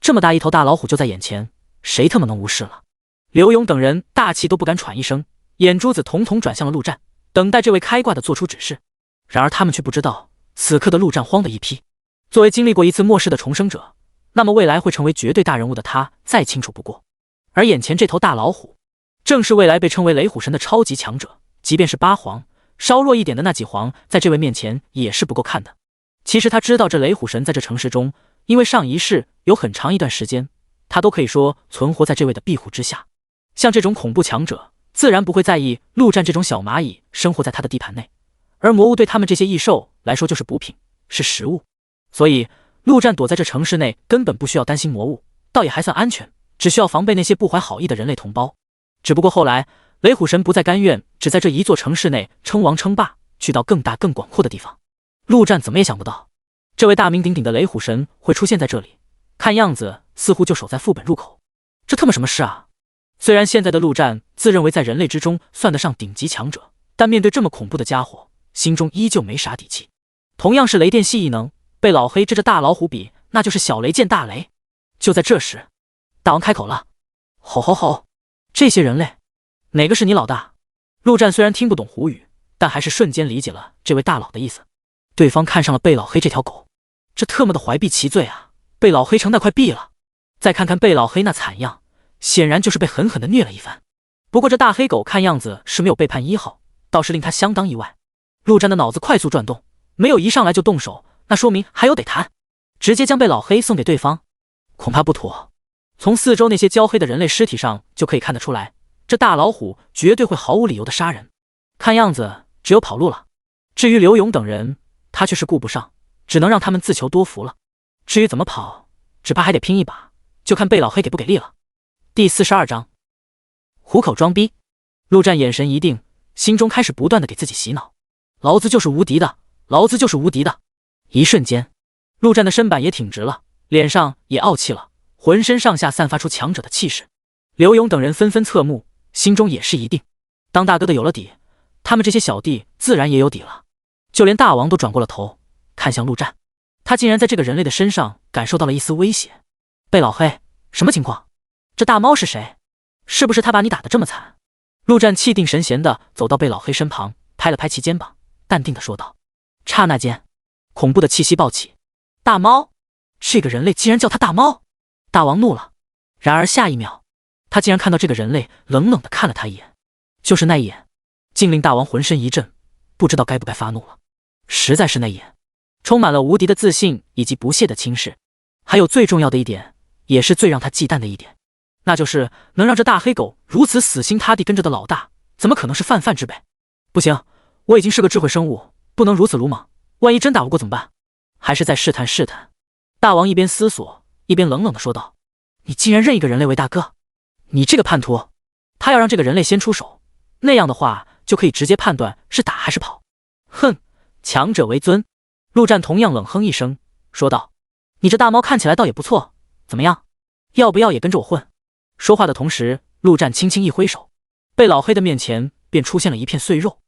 这么大一头大老虎就在眼前，谁他妈能无视了？刘勇等人大气都不敢喘一声，眼珠子统统转向了陆战，等待这位开挂的做出指示。然而他们却不知道，此刻的陆战慌的一批。作为经历过一次末世的重生者，那么未来会成为绝对大人物的他再清楚不过。而眼前这头大老虎，正是未来被称为雷虎神的超级强者，即便是八皇，稍弱一点的那几皇，在这位面前也是不够看的。其实他知道这雷虎神在这城市中，因为上一世有很长一段时间，他都可以说存活在这位的庇护之下。像这种恐怖强者，自然不会在意陆战这种小蚂蚁生活在他的地盘内，而魔物对他们这些异兽来说就是补品，是食物。所以陆战躲在这城市内根本不需要担心魔物，倒也还算安全，只需要防备那些不怀好意的人类同胞。只不过后来雷虎神不再甘愿只在这一座城市内称王称霸，去到更大更广阔的地方。陆战怎么也想不到，这位大名鼎鼎的雷虎神会出现在这里，看样子似乎就守在副本入口。这他妈什么事啊？虽然现在的陆战自认为在人类之中算得上顶级强者，但面对这么恐怖的家伙，心中依旧没啥底气。同样是雷电系异能，被老黑这大老虎比，那就是小雷见大雷。就在这时，大王开口了：“吼吼吼！这些人类，哪个是你老大？”陆战虽然听不懂胡语，但还是瞬间理解了这位大佬的意思。对方看上了贝老黑这条狗，这特么的怀璧其罪啊！被老黑成那块璧了。再看看贝老黑那惨样，显然就是被狠狠的虐了一番。不过这大黑狗看样子是没有背叛1号，倒是令他相当意外。陆战的脑子快速转动，没有一上来就动手，那说明还有得谈。直接将贝老黑送给对方，恐怕不妥。从四周那些焦黑的人类尸体上就可以看得出来，这大老虎绝对会毫无理由的杀人。看样子只有跑路了。至于刘勇等人，他却是顾不上，只能让他们自求多福了。至于怎么跑，只怕还得拼一把，就看贝老黑给不给力了。第42章，虎口装逼。陆战眼神一定，心中开始不断的给自己洗脑：老子就是无敌的，老子就是无敌的。一瞬间，陆战的身板也挺直了，脸上也傲气了，浑身上下散发出强者的气势。刘勇等人纷纷侧目，心中也是一定，当大哥的有了底，他们这些小弟自然也有底了。就连大王都转过了头，看向陆战，他竟然在这个人类的身上感受到了一丝威胁。贝老黑，什么情况？这大猫是谁？是不是他把你打得这么惨？陆战气定神闲地走到贝老黑身旁，拍了拍其肩膀，淡定地说道。刹那间，恐怖的气息暴起。大猫？这个人类竟然叫他大猫！大王怒了。然而下一秒，他竟然看到这个人类冷冷地看了他一眼，就是那一眼，竟令大王浑身一震，不知道该不该发怒了。实在是那一眼，充满了无敌的自信以及不懈的轻视，还有最重要的一点，也是最让他忌惮的一点，那就是能让这大黑狗如此死心塌地跟着的老大，怎么可能是泛泛之辈？不行，我已经是个智慧生物，不能如此鲁莽，万一真打不过怎么办？还是再试探试探。大王一边思索，一边冷冷地说道：你竟然认一个人类为大哥，你这个叛徒！他要让这个人类先出手，那样的话就可以直接判断是打还是跑。哼，强者为尊。陆战同样冷哼一声，说道：“你这大猫看起来倒也不错，怎么样？要不要也跟着我混？”说话的同时，陆战轻轻一挥手，被老黑的面前便出现了一片碎肉。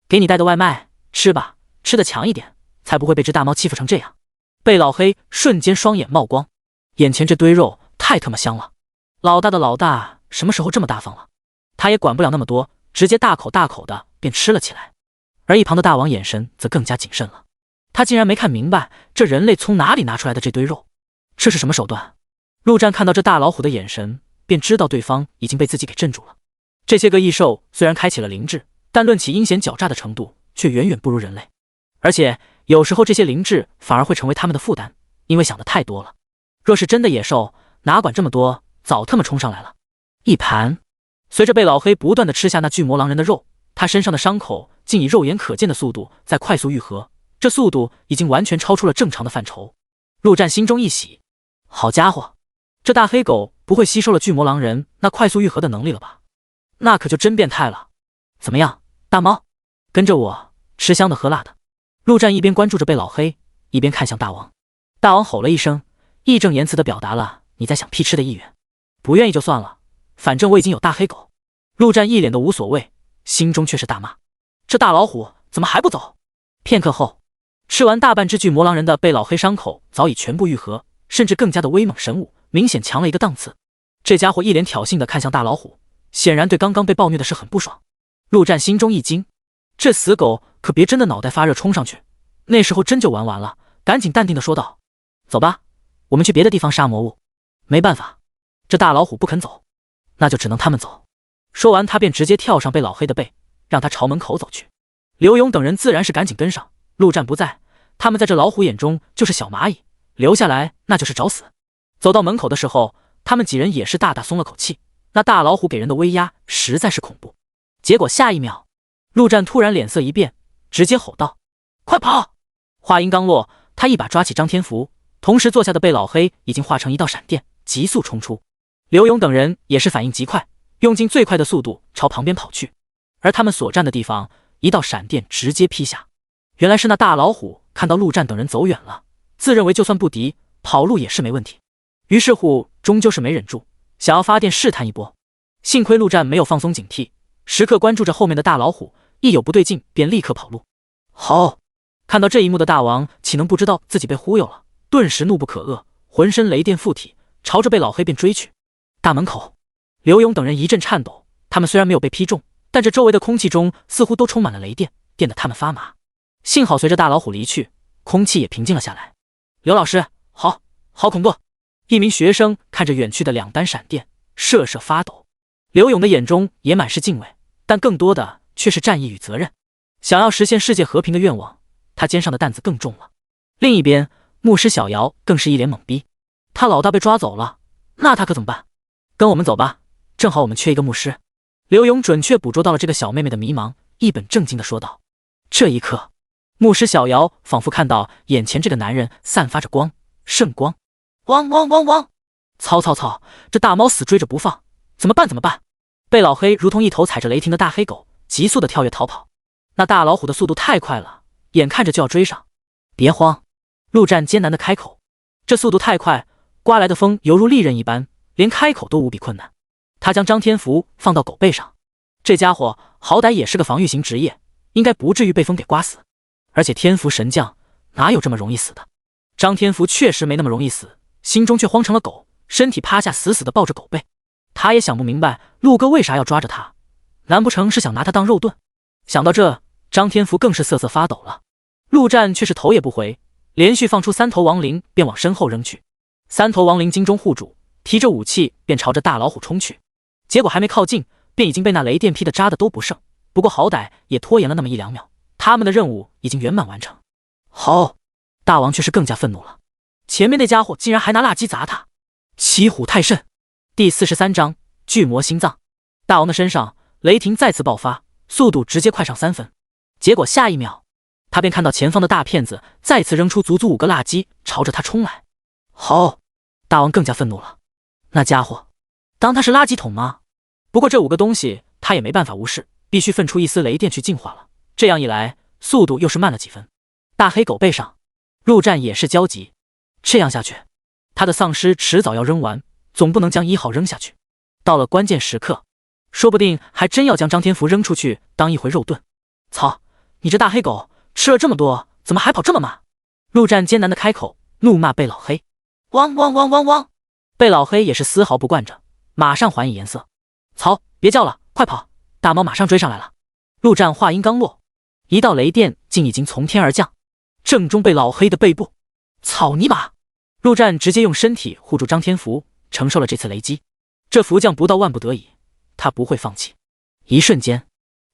给你带的外卖，吃吧，吃得强一点，才不会被只大猫欺负成这样。被老黑瞬间双眼冒光，眼前这堆肉太他妈香了！老大的老大什么时候这么大方了？他也管不了那么多，直接大口大口的便吃了起来。而一旁的大王眼神则更加谨慎了，他竟然没看明白这人类从哪里拿出来的这堆肉，这是什么手段？陆战看到这大老虎的眼神，便知道对方已经被自己给镇住了。这些个异兽虽然开启了灵智，但论起阴险狡诈的程度，却远远不如人类。而且有时候这些灵智反而会成为他们的负担，因为想的太多了。若是真的野兽，哪管这么多，早他妈冲上来了。一盘，随着被老黑不断的吃下那巨魔狼人的肉，他身上的伤口竟以肉眼可见的速度在快速愈合，这速度已经完全超出了正常的范畴。陆战心中一喜，好家伙，这大黑狗不会吸收了巨魔狼人那快速愈合的能力了吧？那可就真变态了。怎么样，大猫，跟着我吃香的喝辣的。陆战一边关注着被老黑，一边看向大王。大王吼了一声，义正言辞地表达了你在想屁吃的意愿。不愿意就算了，反正我已经有大黑狗。陆战一脸的无所谓，心中却是大骂，这大老虎怎么还不走？片刻后，吃完大半只巨魔狼人的被老黑伤口早已全部愈合，甚至更加的威猛神武，明显强了一个档次。这家伙一脸挑衅地看向大老虎，显然对刚刚被暴虐的事很不爽。陆战心中一惊，这死狗可别真的脑袋发热冲上去，那时候真就玩完了。赶紧淡定地说道：“走吧，我们去别的地方杀魔物。”没办法，这大老虎不肯走，那就只能他们走。说完，他便直接跳上被老黑的背，让他朝门口走去。刘勇等人自然是赶紧跟上。陆战不在，他们在这老虎眼中就是小蚂蚁，留下来那就是找死。走到门口的时候，他们几人也是大大松了口气，那大老虎给人的威压实在是恐怖。结果下一秒，陆战突然脸色一变，直接吼道：“快跑！”话音刚落，他一把抓起张天福，同时坐下的被老黑已经化成一道闪电，急速冲出。刘勇等人也是反应极快，用尽最快的速度朝旁边跑去。而他们所站的地方，一道闪电直接劈下。原来是那大老虎看到陆战等人走远了，自认为就算不敌，跑路也是没问题。于是乎，终究是没忍住，想要发电试探一波。幸亏陆战没有放松警惕，时刻关注着后面的大老虎，一有不对劲便立刻跑路。好，看到这一幕的大王岂能不知道自己被忽悠了，顿时怒不可遏，浑身雷电附体，朝着被老黑便追去。大门口，刘勇等人一阵颤抖，他们虽然没有被劈中，但这周围的空气中似乎都充满了雷电，电得他们发麻。幸好随着大老虎离去，空气也平静了下来。刘老师，好恐怖！一名学生看着远去的两单闪电，瑟瑟发抖。刘勇的眼中也满是敬畏，但更多的却是战意与责任。想要实现世界和平的愿望，他肩上的担子更重了。另一边，牧师小瑶更是一脸懵逼，他老大被抓走了，那他可怎么办？跟我们走吧，正好我们缺一个牧师。刘勇准确捕捉到了这个小妹妹的迷茫，一本正经地说道。这一刻，牧师小瑶仿佛看到眼前这个男人散发着光，圣光。汪汪汪汪！操！这大猫死追着不放，怎么办？被老黑如同一头踩着雷霆的大黑狗，急速的跳跃逃跑。那大老虎的速度太快了，眼看着就要追上。别慌，陆战艰难的开口。这速度太快，刮来的风犹如利刃一般，连开口都无比困难。他将张天福放到狗背上，这家伙好歹也是个防御型职业，应该不至于被风给刮死。而且天福神将哪有这么容易死的？张天福确实没那么容易死，心中却慌成了狗，身体趴下死死的抱着狗背。他也想不明白陆哥为啥要抓着他，难不成是想拿他当肉盾？想到这，张天福更是瑟瑟发抖了。陆战却是头也不回，连续放出3头亡灵便往身后扔去。3头亡灵金钟护主，提着武器便朝着大老虎冲去。结果还没靠近，便已经被那雷电劈得渣的都不剩。不过好歹也拖延了那么1-2秒，他们的任务已经圆满完成。好，大王却是更加愤怒了，前面那家伙竟然还拿蜡鸡砸他，骑虎太甚。第43章巨魔心脏。大王的身上雷霆再次爆发，速度直接快上3分。结果下一秒，他便看到前方的大骗子再次扔出足足5个蜡鸡，朝着他冲来。好，大王更加愤怒了，那家伙当他是垃圾桶吗？不过这5个东西他也没办法无视，必须分出一丝雷电去净化了。这样一来，速度又是慢了几分。大黑狗背上，陆战也是焦急。这样下去，他的丧尸迟早要扔完，总不能将1号扔下去。到了关键时刻，说不定还真要将张天福扔出去当一回肉盾。操，你这大黑狗吃了这么多，怎么还跑这么慢？陆战艰难的开口，怒骂贝老黑。汪汪汪汪汪！贝老黑也是丝毫不惯着，马上还以颜色。操，别叫了，快跑！大猫马上追上来了。陆战话音刚落，一道雷电竟已经从天而降，正中贝老黑的背部。草泥马！陆战直接用身体护住张天福，承受了这次雷击。这福将不到万不得已，他不会放弃。一瞬间，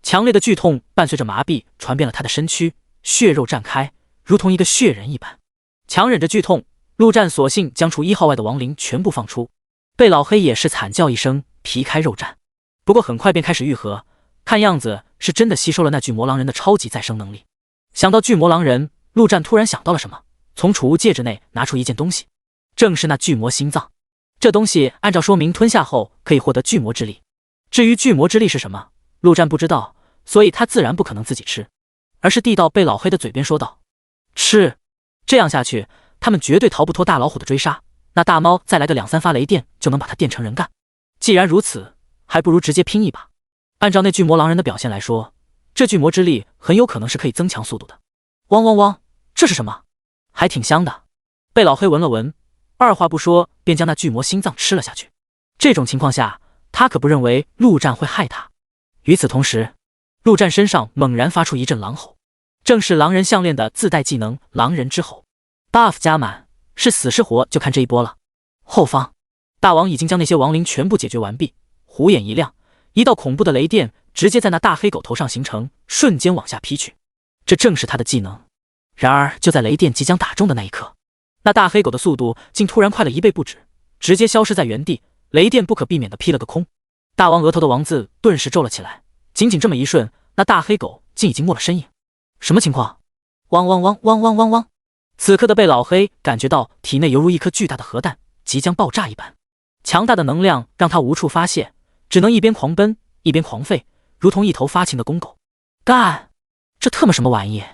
强烈的剧痛伴随着麻痹传遍了他的身躯，血肉绽开，如同一个血人一般。强忍着剧痛，陆战索性将除1号外的亡灵全部放出。贝老黑也是惨叫一声，皮开肉绽。不过很快便开始愈合，看样子是真的吸收了那巨魔狼人的超级再生能力。想到巨魔狼人，陆战突然想到了什么，从储物戒指内拿出一件东西，正是那巨魔心脏。这东西按照说明吞下后可以获得巨魔之力。至于巨魔之力是什么，陆战不知道，所以他自然不可能自己吃，而是递到贝老黑的嘴边说道：吃。这样下去，他们绝对逃不脱大老虎的追杀，那大猫再来个2、3发雷电就能把它电成人干。既然如此，还不如直接拼一把。按照那巨魔狼人的表现来说，这巨魔之力很有可能是可以增强速度的。汪汪汪，这是什么？还挺香的。贝老黑闻了闻，二话不说便将那巨魔心脏吃了下去。这种情况下，他可不认为陆战会害他。与此同时，陆战身上猛然发出一阵狼吼，正是狼人项链的自带技能狼人之吼。 buff 加满，是死是活就看这一波了。后方，大王已经将那些亡灵全部解决完毕，虎眼一亮，一道恐怖的雷电直接在那大黑狗头上形成，瞬间往下劈去。这正是他的技能。然而就在雷电即将打中的那一刻，那大黑狗的速度竟突然快了1倍不止，直接消失在原地，雷电不可避免地劈了个空。大王额头的王字顿时皱了起来，仅仅这么一瞬，那大黑狗竟已经没了身影。什么情况？汪汪汪汪汪汪汪！此刻的贝老黑感觉到体内犹如一颗巨大的核弹即将爆炸一般，强大的能量让他无处发泄，只能一边狂奔一边狂吠，如同一头发情的公狗。干！这特么什么玩意？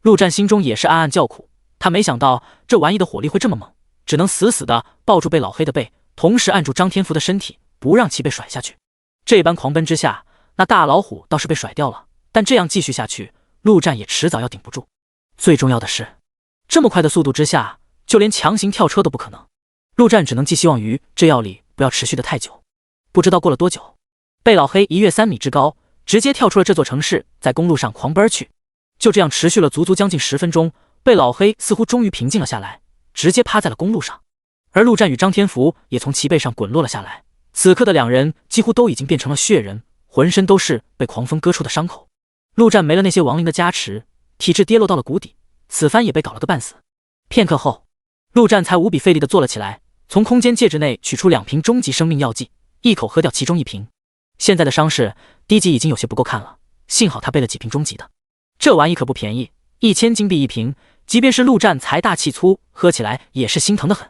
陆战心中也是暗暗叫苦，他没想到这玩意的火力会这么猛，只能死死地抱住贝老黑的背，同时按住张天福的身体，不让其被甩下去。这般狂奔之下，那大老虎倒是被甩掉了，但这样继续下去，陆战也迟早要顶不住。最重要的是，这么快的速度之下，就连强行跳车都不可能。陆战只能寄希望于这药力不要持续的太久。不知道过了多久，贝老黑1跃3米之高，直接跳出了这座城市，在公路上狂奔去。就这样持续了足足将近10分钟，贝老黑似乎终于平静了下来，直接趴在了公路上。而陆战与张天福也从其背上滚落了下来。此刻的两人几乎都已经变成了血人，浑身都是被狂风割出的伤口。陆战没了那些亡灵的加持，体质跌落到了谷底，此番也被搞了个半死。片刻后，陆战才无比费力地坐了起来，从空间戒指内取出2瓶终极生命药剂，一口喝掉其中1瓶。现在的伤势，低级已经有些不够看了，幸好他备了几瓶终极的。这玩意可不便宜，1000金币1瓶，即便是陆战财大气粗，喝起来也是心疼得很。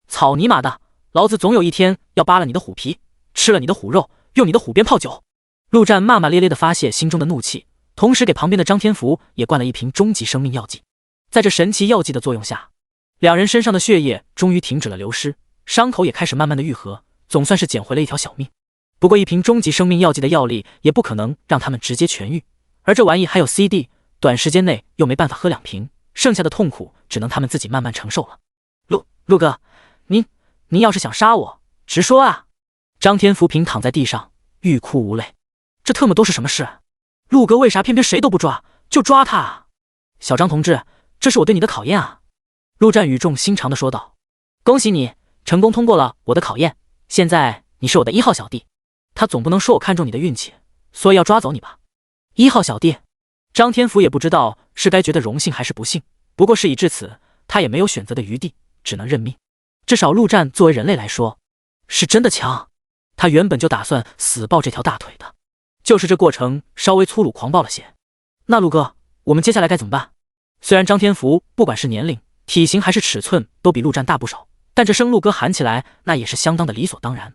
草泥马的，老子总有一天要扒了你的虎皮，吃了你的虎肉，用你的虎鞭泡酒。陆战骂骂咧咧地发泄心中的怒气，同时给旁边的张天福也灌了1瓶终极生命药剂。在这神奇药剂的作用下，两人身上的血液终于停止了流失，伤口也开始慢慢的愈合，总算是捡回了一条小命。不过1瓶终极生命药剂的药力也不可能让他们直接痊愈，而这玩意还有 CD， 短时间内又没办法喝2瓶，剩下的痛苦只能他们自己慢慢承受了。陆哥，您要是想杀我，直说啊！张天福平躺在地上，欲哭无泪。这特么都是什么事？陆哥为啥偏偏谁都不抓，就抓他啊？小张同志，这是我对你的考验啊！陆战语重心长地说道。恭喜你，成功通过了我的考验，现在你是我的1号小弟。他总不能说我看中你的运气，所以要抓走你吧？1号小弟，张天福也不知道是该觉得荣幸还是不幸，不过事已至此，他也没有选择的余地，只能认命。至少陆战作为人类来说，是真的强。他原本就打算死抱这条大腿的，就是这过程稍微粗鲁狂暴了些。那陆哥，我们接下来该怎么办？虽然张天福不管是年龄、体型还是尺寸都比陆战大不少，但这声陆哥喊起来那也是相当的理所当然。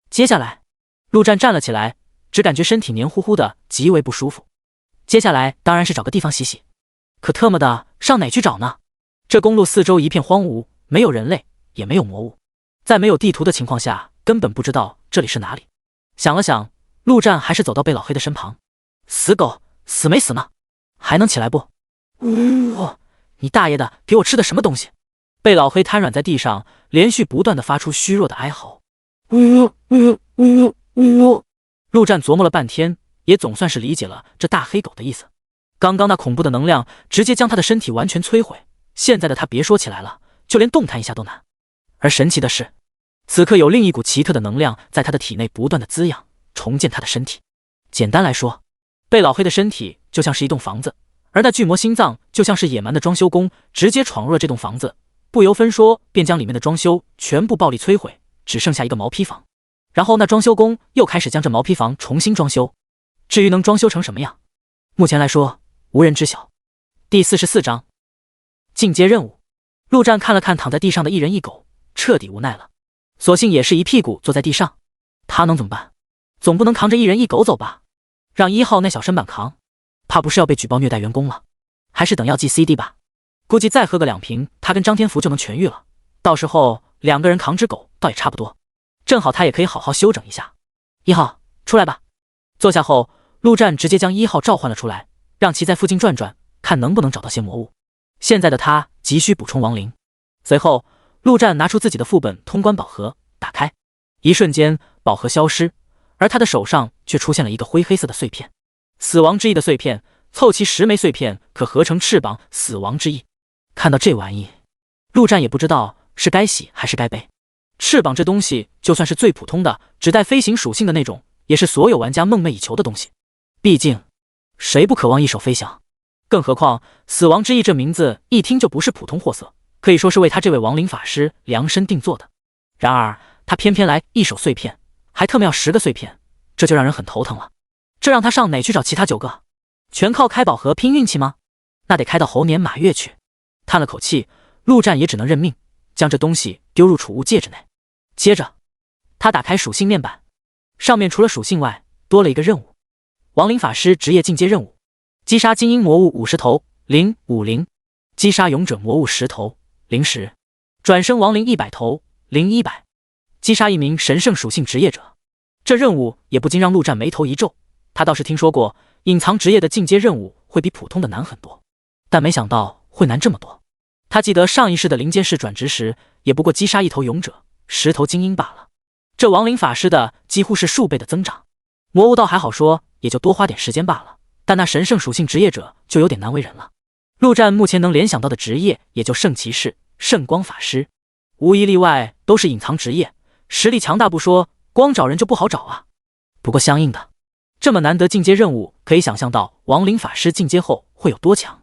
接下来，陆战站了起来，只感觉身体黏糊糊的，极为不舒服。接下来当然是找个地方洗洗，可特么的上哪去找呢？这公路四周一片荒芜，没有人类，也没有魔物，在没有地图的情况下，根本不知道这里是哪里。想了想，陆战还是走到贝老黑的身旁。死狗，死没死呢？还能起来不？你大爷的，给我吃的什么东西？贝老黑瘫软在地上，连续不断的发出虚弱的哀嚎。陆战琢磨了半天，也总算是理解了这大黑狗的意思。刚刚那恐怖的能量直接将他的身体完全摧毁，现在的他别说起来了，就连动弹一下都难。而神奇的是，此刻有另一股奇特的能量在他的体内不断的滋养，重建他的身体。简单来说，贝老黑的身体就像是一栋房子，而那巨魔心脏就像是野蛮的装修工，直接闯入了这栋房子，不由分说便将里面的装修全部暴力摧毁，只剩下一个毛坯房。然后那装修工又开始将这毛坯房重新装修，至于能装修成什么样，目前来说无人知晓。第44章进阶任务。陆战看了看躺在地上的一人一狗，彻底无奈了，索性也是一屁股坐在地上。他能怎么办？总不能扛着一人一狗走吧？让1号那小身板扛，怕不是要被举报虐待员工了？还是等药剂 CD 吧，估计再喝个2瓶，他跟张天福就能痊愈了。到时候2个人扛只狗倒也差不多，正好他也可以好好休整一下。1号，出来吧。坐下后，陆战直接将1号召唤了出来，让其在附近转转，看能不能找到些魔物。现在的他急需补充亡灵。随后，陆战拿出自己的副本通关宝盒，打开，一瞬间宝盒消失，而他的手上却出现了一个灰黑色的碎片，死亡之翼的碎片，凑齐10枚碎片可合成翅膀，死亡之翼。看到这玩意，陆战也不知道是该喜还是该悲。翅膀这东西就算是最普通的只带飞行属性的那种，也是所有玩家梦寐以求的东西，毕竟谁不渴望一手飞翔？更何况死亡之翼这名字一听就不是普通货色，可以说是为他这位亡灵法师量身定做的。然而他偏偏来一手碎片，还特么要10个碎片，这就让人很头疼了。这让他上哪去找其他9个？全靠开宝盒拼运气吗？那得开到猴年马月去。叹了口气，陆战也只能认命，将这东西丢入储物戒指内。接着他打开属性面板，上面除了属性外多了一个任务：亡灵法师职业进阶任务，击杀精英魔物50头050，击杀勇者魔物10头010，转生亡灵100头0100，击杀一名神圣属性职业者。这任务也不禁让陆战眉头一皱，他倒是听说过隐藏职业的进阶任务会比普通的难很多，但没想到会难这么多。他记得上一世的灵剑士转职时，也不过击杀1头勇者10头精英罢了，这亡灵法师的几乎是数倍的增长。魔物倒还好说，也就多花点时间罢了，但那神圣属性职业者就有点难为人了。陆战目前能联想到的职业也就圣骑士、圣光法师，无一例外都是隐藏职业，实力强大不说，光找人就不好找啊。不过相应的，这么难得进阶任务，可以想象到亡灵法师进阶后会有多强。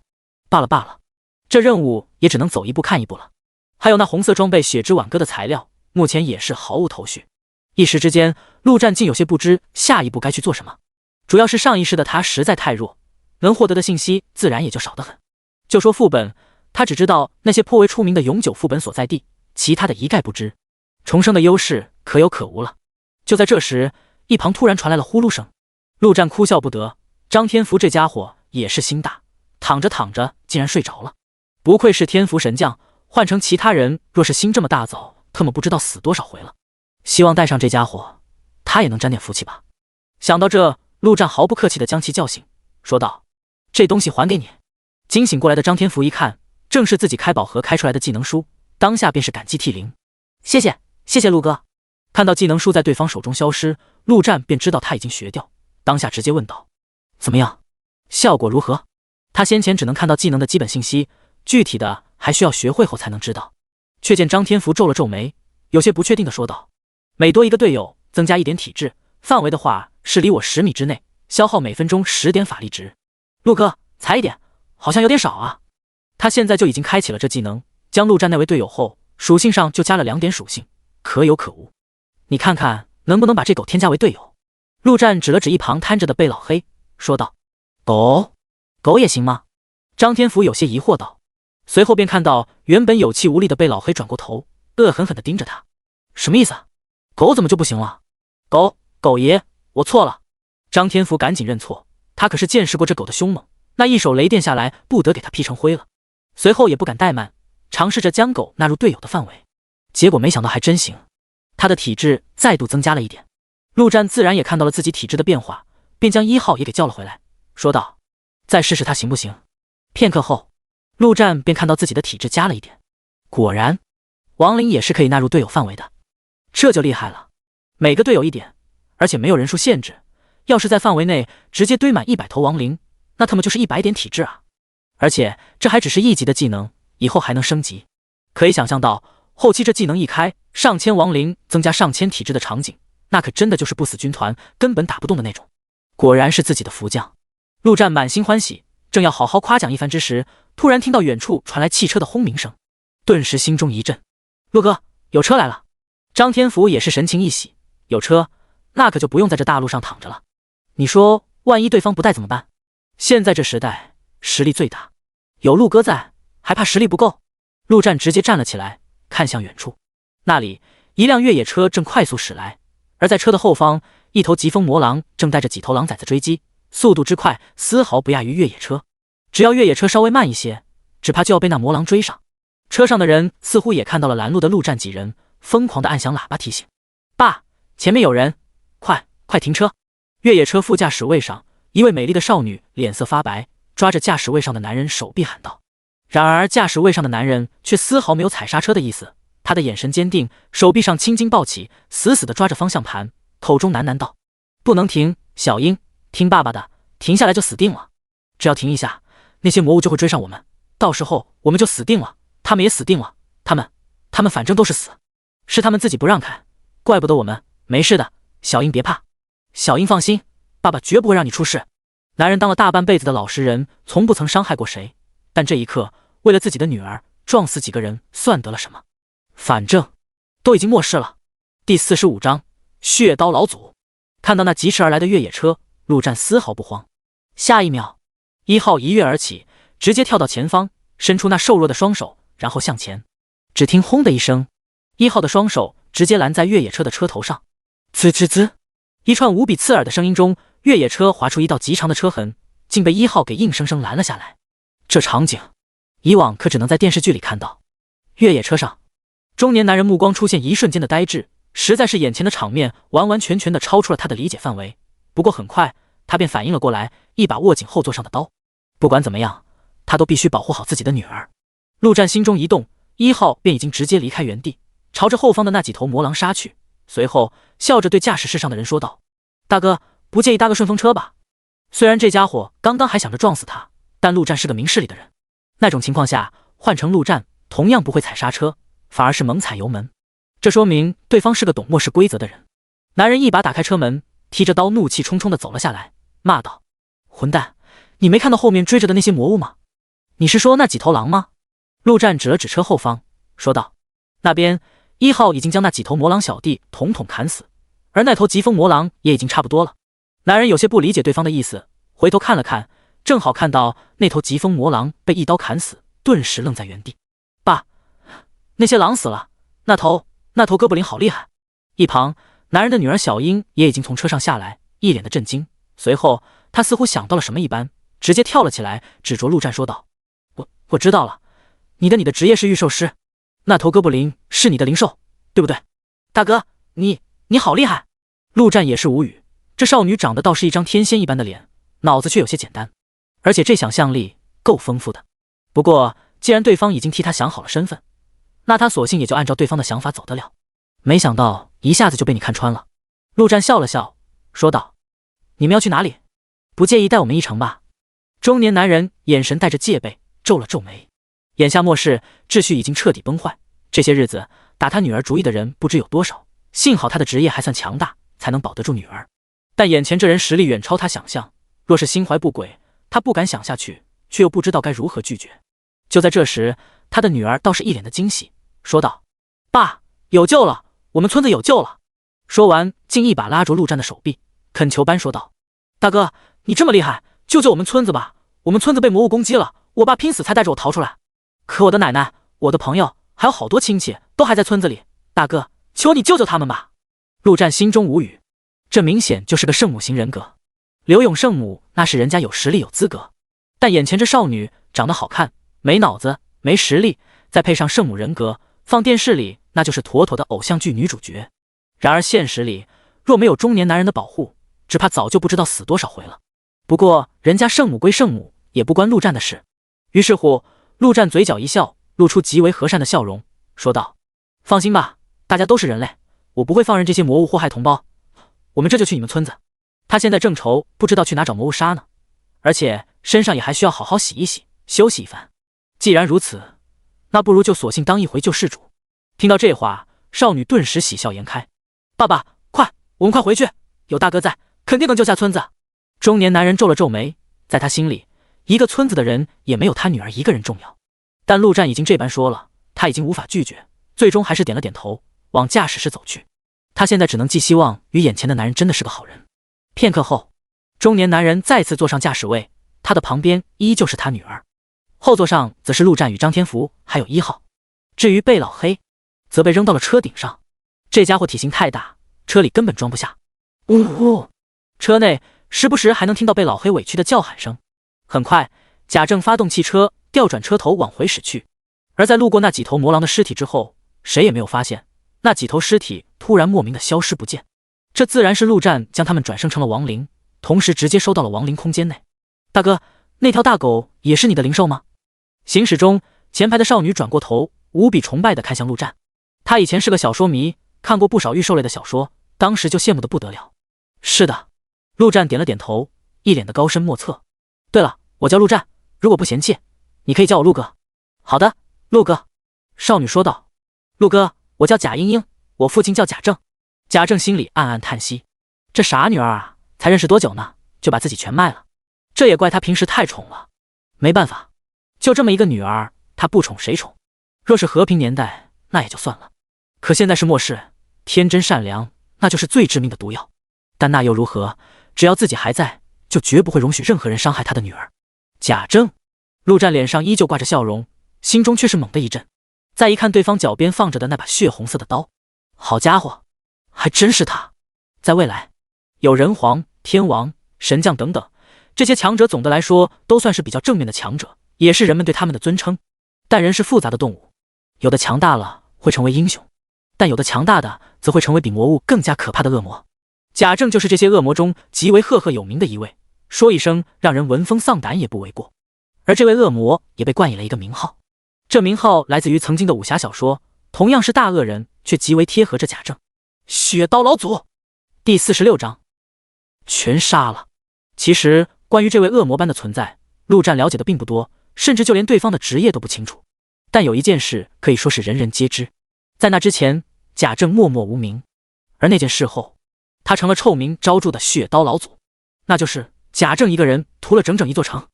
罢了，这任务也只能走一步看一步了。还有那红色装备血之挽歌的材料，目前也是毫无头绪。一时之间，陆战竟有些不知下一步该去做什么。主要是上一世的他实在太弱，能获得的信息自然也就少得很。就说副本，他只知道那些颇为出名的永久副本所在地，其他的一概不知。重生的优势可有可无了。就在这时，一旁突然传来了呼噜声。陆战哭笑不得，张天福这家伙也是心大，躺着躺着竟然睡着了。不愧是天福神将，换成其他人若是心这么大早，特么不知道死多少回了。希望带上这家伙，他也能沾点福气吧。想到这，陆战毫不客气地将其叫醒，说道：这东西还给你。惊醒过来的张天福一看，正是自己开宝盒开出来的技能书，当下便是感激涕零。谢谢陆哥。看到技能书在对方手中消失，陆战便知道他已经学掉，当下直接问道：怎么样？效果如何？他先前只能看到技能的基本信息，具体的还需要学会后才能知道。却见张天福皱了皱眉，有些不确定地说道：每多一个队友增加1点体质，范围的话是离我10米之内，消耗每分钟10点法力值。陆哥，才1点，好像有点少啊。他现在就已经开启了这技能，将陆战那位队友后，属性上就加了2点属性，可有可无。你看看能不能把这狗添加为队友。陆战指了指一旁瘫着的贝老黑，说道：狗也行吗？张天福有些疑惑道。随后便看到原本有气无力的贝老黑转过头，恶狠狠地盯着他。什么意思？狗怎么就不行了？狗爷，我错了。张天福赶紧认错，他可是见识过这狗的凶猛，那一手雷电下来，不得给他劈成灰了。随后也不敢怠慢，尝试着将狗纳入队友的范围，结果没想到还真行，他的体质再度增加了一点。陆战自然也看到了自己体质的变化，便将1号也给叫了回来，说道：“再试试他行不行？”片刻后，陆战便看到自己的体质加了一点，果然，亡灵也是可以纳入队友范围的，这就厉害了。每个队友1点，而且没有人数限制，要是在范围内直接堆满100头亡灵，那他们就是100点体质啊！而且这还只是1级的技能，以后还能升级。可以想象到，后期这技能一开，上千亡灵增加上千体质的场景，那可真的就是不死军团，根本打不动的那种。果然是自己的福将。陆战满心欢喜，正要好好夸奖一番之时，突然听到远处传来汽车的轰鸣声，顿时心中一震。陆哥，有车来了！张天福也是神情一喜，有车，那可就不用在这大路上躺着了。你说，万一对方不带怎么办？现在这时代，实力最大，有陆哥在，还怕实力不够？陆战直接站了起来，看向远处，那里一辆越野车正快速驶来，而在车的后方，一头疾风魔狼正带着几头狼崽子追击，速度之快，丝毫不亚于越野车。只要越野车稍微慢一些，只怕就要被那魔狼追上。车上的人似乎也看到了拦路的陆战几人，疯狂地按响喇叭提醒：“爸，前面有人，快停车！”越野车副驾驶位上，一位美丽的少女脸色发白，抓着驾驶位上的男人手臂喊道。然而驾驶位上的男人却丝毫没有踩刹车的意思，他的眼神坚定，手臂上青筋暴起，死死地抓着方向盘，口中喃喃道：“不能停，小英，听爸爸的，停下来就死定了。只要停一下，那些魔物就会追上我们，到时候我们就死定了，他们也死定了，他们反正都是死，是他们自己不让开，怪不得我们。没事的，小英别怕，小英放心，爸爸绝不会让你出事。”男人当了大半辈子的老实人，从不曾伤害过谁，但这一刻为了自己的女儿撞死几个人算得了什么？反正都已经末世了。第45章血刀老祖。看到那疾驰而来的越野车，陆战丝毫不慌。下一秒，1号一跃而起，直接跳到前方，伸出那瘦弱的双手，然后向前。只听轰的一声，1号的双手直接拦在越野车的车头上，滋滋滋，一串无比刺耳的声音中，越野车划出一道极长的车痕，竟被1号给硬生生拦了下来。这场景以往可只能在电视剧里看到。越野车上，中年男人目光出现一瞬间的呆滞，实在是眼前的场面完完全全的超出了他的理解范围。不过很快他便反应了过来，一把握紧后座上的刀。不管怎么样，他都必须保护好自己的女儿。陆战心中一动，1号便已经直接离开原地，朝着后方的那几头魔狼杀去。随后笑着对驾驶室上的人说道：“大哥，不介意搭个顺风车吧？”虽然这家伙刚刚还想着撞死他，但陆战是个明事理的人，那种情况下换成陆战同样不会踩刹车，反而是猛踩油门，这说明对方是个懂漠视规则的人。男人一把打开车门，提着刀怒气冲冲地走了下来，骂道：“混蛋，你没看到后面追着的那些魔物吗？你是说那几头狼吗？”陆战指了指车后方，说道：“那边1号已经将那几头魔狼小弟统统砍死，而那头疾风魔狼也已经差不多了。”男人有些不理解对方的意思，回头看了看，正好看到那头疾风魔狼被一刀砍死，顿时愣在原地。“爸，那些狼死了，那头哥布林好厉害。”一旁男人的女儿小英也已经从车上下来，一脸的震惊。随后她似乎想到了什么一般，直接跳了起来，指着陆战说道：“我知道了，你的职业是御兽师，那头哥布林是你的灵兽，对不对？大哥，你好厉害！”陆战也是无语，这少女长得倒是一张天仙一般的脸，脑子却有些简单，而且这想象力够丰富的。不过既然对方已经替他想好了身份，那他索性也就按照对方的想法走得了。没想到一下子就被你看穿了。陆战笑了笑，说道：“你们要去哪里？不介意带我们一程吧？”中年男人眼神带着戒备，皱了皱眉。眼下末世，秩序已经彻底崩坏，这些日子打他女儿主意的人不知有多少，幸好他的职业还算强大，才能保得住女儿。但眼前这人实力远超他想象，若是心怀不轨，他不敢想下去，却又不知道该如何拒绝。就在这时，他的女儿倒是一脸的惊喜，说道：“爸，有救了，我们村子有救了！”说完竟一把拉住陆战的手臂，恳求般说道：“大哥，你这么厉害，救救我们村子吧！我们村子被魔物攻击了，我爸拼死才带着我逃出来。可我的奶奶、我的朋友还有好多亲戚都还在村子里，大哥，求你救救他们吧！”陆战心中无语，这明显就是个圣母型人格。刘永圣母那是人家有实力有资格，但眼前这少女长得好看，没脑子没实力，再配上圣母人格，放电视里那就是妥妥的偶像剧女主角。然而现实里若没有中年男人的保护，只怕早就不知道死多少回了。不过人家圣母归圣母，也不关陆战的事。于是乎，陆战嘴角一笑，露出极为和善的笑容，说道：放心吧，大家都是人类，我不会放任这些魔物祸害同胞。我们这就去你们村子。他现在正愁不知道去哪找魔物杀呢，而且身上也还需要好好洗一洗，休息一番。既然如此，那不如就索性当一回救世主。听到这话，少女顿时喜笑颜开。爸爸，快，我们快回去，有大哥在，肯定能救下村子。中年男人皱了皱眉，在他心里，一个村子的人也没有他女儿一个人重要。但陆战已经这般说了，他已经无法拒绝，最终还是点了点头，往驾驶室走去。他现在只能寄希望于眼前的男人真的是个好人。片刻后，中年男人再次坐上驾驶位，他的旁边依旧是他女儿，后座上则是陆战与张天福还有1号。至于贝老黑，则被扔到了车顶上。这家伙体型太大，车里根本装不下。呜呼！车内时不时还能听到贝老黑委屈的叫喊声。很快，贾政发动汽车，调转车头往回驶去。而在路过那几头魔狼的尸体之后，谁也没有发现那几头尸体突然莫名的消失不见。这自然是陆战将他们转生成了亡灵，同时直接收到了亡灵空间内。大哥，那条大狗也是你的灵兽吗？行驶中，前排的少女转过头，无比崇拜地看向陆战。她以前是个小说迷，看过不少御兽类的小说，当时就羡慕得不得了。是的，陆战点了点头，一脸的高深莫测。对了，我叫陆战，如果不嫌弃，你可以叫我陆哥。好的，陆哥。少女说道。陆哥，我叫贾英英，我父亲叫贾政。贾政心里暗暗叹息，这傻女儿啊，才认识多久呢，就把自己全卖了。这也怪他平时太宠了。没办法，就这么一个女儿，他不宠谁宠？若是和平年代，那也就算了。可现在是末世，天真善良，那就是最致命的毒药。但那又如何？只要自己还在，就绝不会容许任何人伤害他的女儿。贾政，陆战脸上依旧挂着笑容，心中却是猛地一震。再一看对方脚边放着的那把血红色的刀，好家伙，还真是他。在未来，有人皇、天王、神将等等，这些强者总的来说都算是比较正面的强者，也是人们对他们的尊称。但人是复杂的动物，有的强大了会成为英雄，但有的强大的则会成为比魔物更加可怕的恶魔。贾政就是这些恶魔中极为赫赫有名的一位，说一声让人闻风丧胆也不为过。而这位恶魔也被冠以了一个名号，这名号来自于曾经的武侠小说，同样是大恶人，却极为贴合着贾政。血刀老祖第46章，全杀了。其实关于这位恶魔般的存在，陆战了解的并不多，甚至就连对方的职业都不清楚。但有一件事可以说是人人皆知，在那之前，贾政默默无名，而那件事后，他成了臭名昭著的血刀老祖，那就是贾政一个人屠了整整一座城。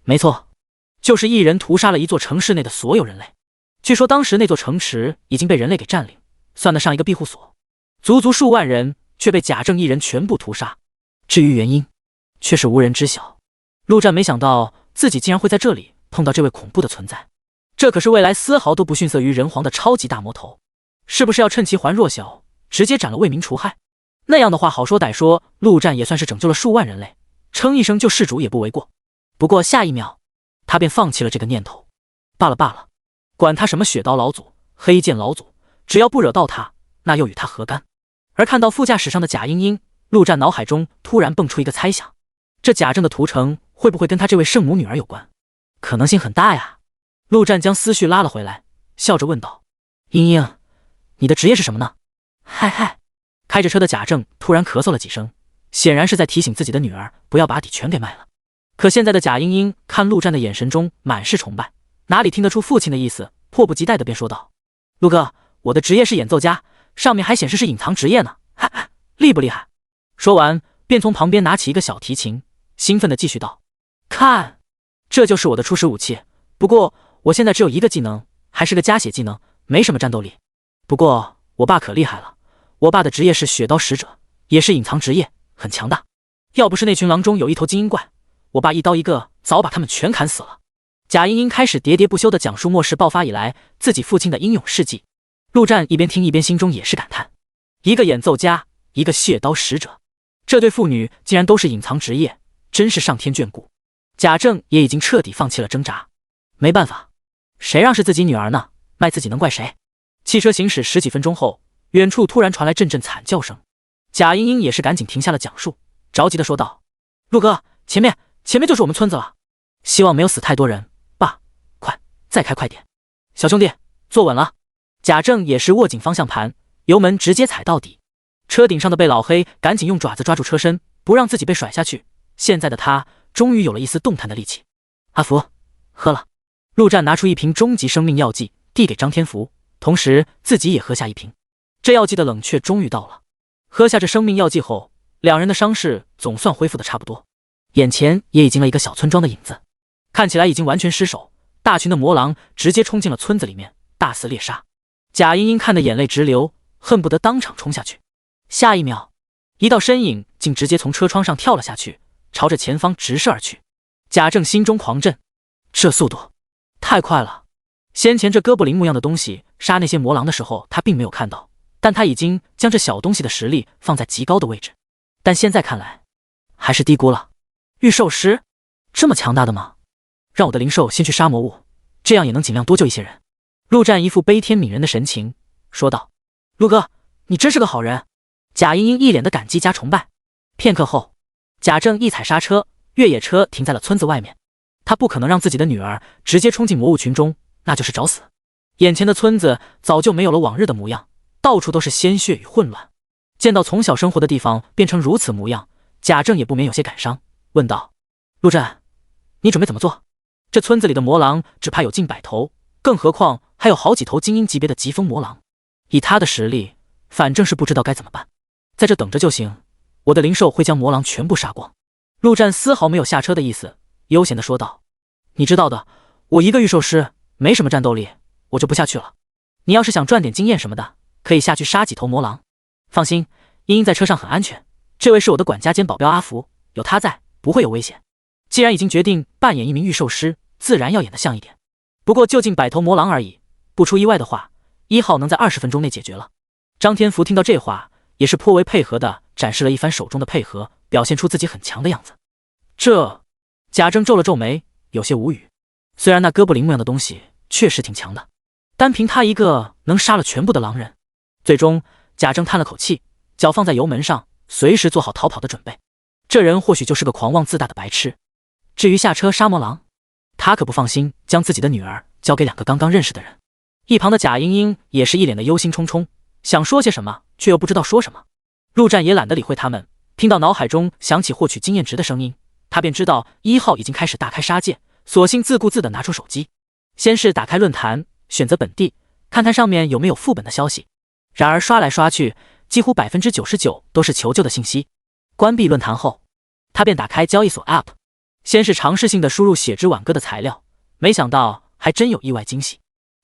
没错，就是一人屠杀了一座城市内的所有人类。据说当时那座城池已经被人类给占领，算得上一个庇护所，足足数万人却被贾政一人全部屠杀。至于原因，却是无人知晓。陆战没想到自己竟然会在这里碰到这位恐怖的存在，这可是未来丝毫都不逊色于人皇的超级大魔头，是不是要趁其还弱小，直接斩了为民除害？那样的话好说歹说，陆战也算是拯救了数万人类，称一声救世主也不为过。不过下一秒，他便放弃了这个念头。罢了，管他什么血刀老祖、黑剑老祖，只要不惹到他，那又与他何干？而看到副驾驶上的贾英英，陆战脑海中突然蹦出一个猜想，这贾政的屠城会不会跟他这位圣母女儿有关？可能性很大呀。陆战将思绪拉了回来，笑着问道：英英，你的职业是什么呢？嗨。开着车的贾政突然咳嗽了几声，显然是在提醒自己的女儿不要把底全给卖了。可现在的贾英英看陆战的眼神中满是崇拜，哪里听得出父亲的意思，迫不及待地便说道：陆哥，我的职业是演奏家，上面还显示是隐藏职业呢，厉不厉害？说完便从旁边拿起一个小提琴，兴奋地继续道：看，这就是我的初始武器，不过我现在只有一个技能，还是个加血技能，没什么战斗力。不过我爸可厉害了，我爸的职业是血刀使者，也是隐藏职业，很强大。要不是那群狼中有一头精英怪，我爸一刀一个早把他们全砍死了。贾英英开始喋喋不休地讲述末世爆发以来自己父亲的英勇事迹。陆战一边听一边心中也是感叹，一个演奏家，一个血刀使者，这对父女竟然都是隐藏职业，真是上天眷顾。贾政也已经彻底放弃了挣扎，没办法，谁让是自己女儿呢？卖自己能怪谁？汽车行驶十几分钟后，远处突然传来阵阵惨叫声。贾英英也是赶紧停下了讲述，着急地说道：“陆哥，前面就是我们村子了，希望没有死太多人。爸，快，再开快点！小兄弟，坐稳了。”贾政也是握紧方向盘，油门直接踩到底。车顶上的贝老黑赶紧用爪子抓住车身，不让自己被甩下去。现在的他终于有了一丝动弹的力气。阿福，喝了。陆战拿出一瓶终极生命药剂，递给张天福，同时自己也喝下一瓶。这药剂的冷却终于到了。喝下这生命药剂后，两人的伤势总算恢复的差不多，眼前也已经了一个小村庄的影子，看起来已经完全失守。大群的魔狼直接冲进了村子里面，大肆猎杀。贾英英看得眼泪直流，恨不得当场冲下去。下一秒，一道身影竟直接从车窗上跳了下去，朝着前方直射而去。贾政心中狂震，这速度太快了！先前这哥布林模样的东西杀那些魔狼的时候，他并没有看到，但他已经将这小东西的实力放在极高的位置。但现在看来，还是低估了。御兽师这么强大的吗？让我的灵兽先去杀魔物，这样也能尽量多救一些人。陆战一副悲天悯人的神情说道：“陆哥，你真是个好人。”贾英英一脸的感激加崇拜。片刻后，贾政一踩刹车，越野车停在了村子外面。他不可能让自己的女儿直接冲进魔物群中，那就是找死。眼前的村子早就没有了往日的模样，到处都是鲜血与混乱。见到从小生活的地方变成如此模样，贾政也不免有些感伤，问道：“陆战，你准备怎么做？这村子里的魔狼只怕有近100头，更何况还有好几头精英级别的疾风魔狼。以他的实力，反正是不知道该怎么办。在这等着就行，我的灵兽会将魔狼全部杀光。”陆战丝毫没有下车的意思，悠闲地说道：“你知道的，我一个御兽师没什么战斗力，我就不下去了。你要是想赚点经验什么的，可以下去杀几头魔狼。放心，茵茵在车上很安全，这位是我的管家兼保镖阿福，有他在，不会有危险。既然已经决定扮演一名御兽师，自然要演得像一点。不过就近100头魔狼而已，不出意外的话，1号能在20分钟内解决了。”张天福听到这话，也是颇为配合的展示了一番手中的配合，表现出自己很强的样子。这……贾政皱了皱眉，有些无语。虽然那哥布林模样的东西确实挺强的，单凭他一个能杀了全部的狼人。最终贾政叹了口气，脚放在油门上，随时做好逃跑的准备。这人或许就是个狂妄自大的白痴。至于下车杀魔狼，他可不放心将自己的女儿交给2个刚刚认识的人。一旁的贾英英也是一脸的忧心忡忡，想说些什么却又不知道说什么。陆战也懒得理会他们，听到脑海中响起获取经验值的声音，他便知道1号已经开始大开杀戒，索性自顾自地拿出手机，先是打开论坛，选择本地，看看上面有没有副本的消息。然而刷来刷去，几乎99%都是求救的信息。关闭论坛后，他便打开交易所 App， 先是尝试性的输入血之挽歌的材料，没想到还真有意外惊喜。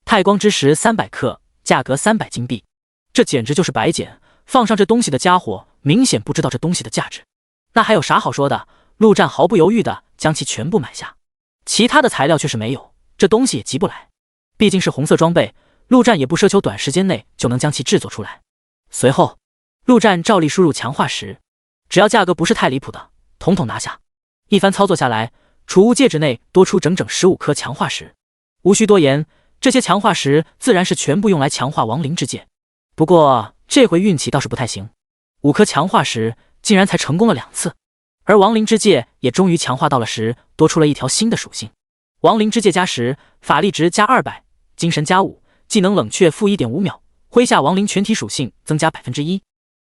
太光之石300克，价格300金币，这简直就是白捡，放上这东西的家伙明显不知道这东西的价值。那还有啥好说的？陆战毫不犹豫地将其全部买下。其他的材料却是没有，这东西也急不来，毕竟是红色装备，陆战也不奢求短时间内就能将其制作出来。随后陆战照例输入强化石，只要价格不是太离谱的，统统拿下。一番操作下来，储物戒指内多出整整15颗强化石。无需多言，这些强化石自然是全部用来强化亡灵之戒。不过这回运气倒是不太行，5颗强化石竟然才成功了2次。而亡灵之戒也终于强化到了10，多出了一条新的属性。亡灵之戒加10，法力值加200，精神加5，技能冷却负 1.5 秒，麾下亡灵全体属性增加 1%。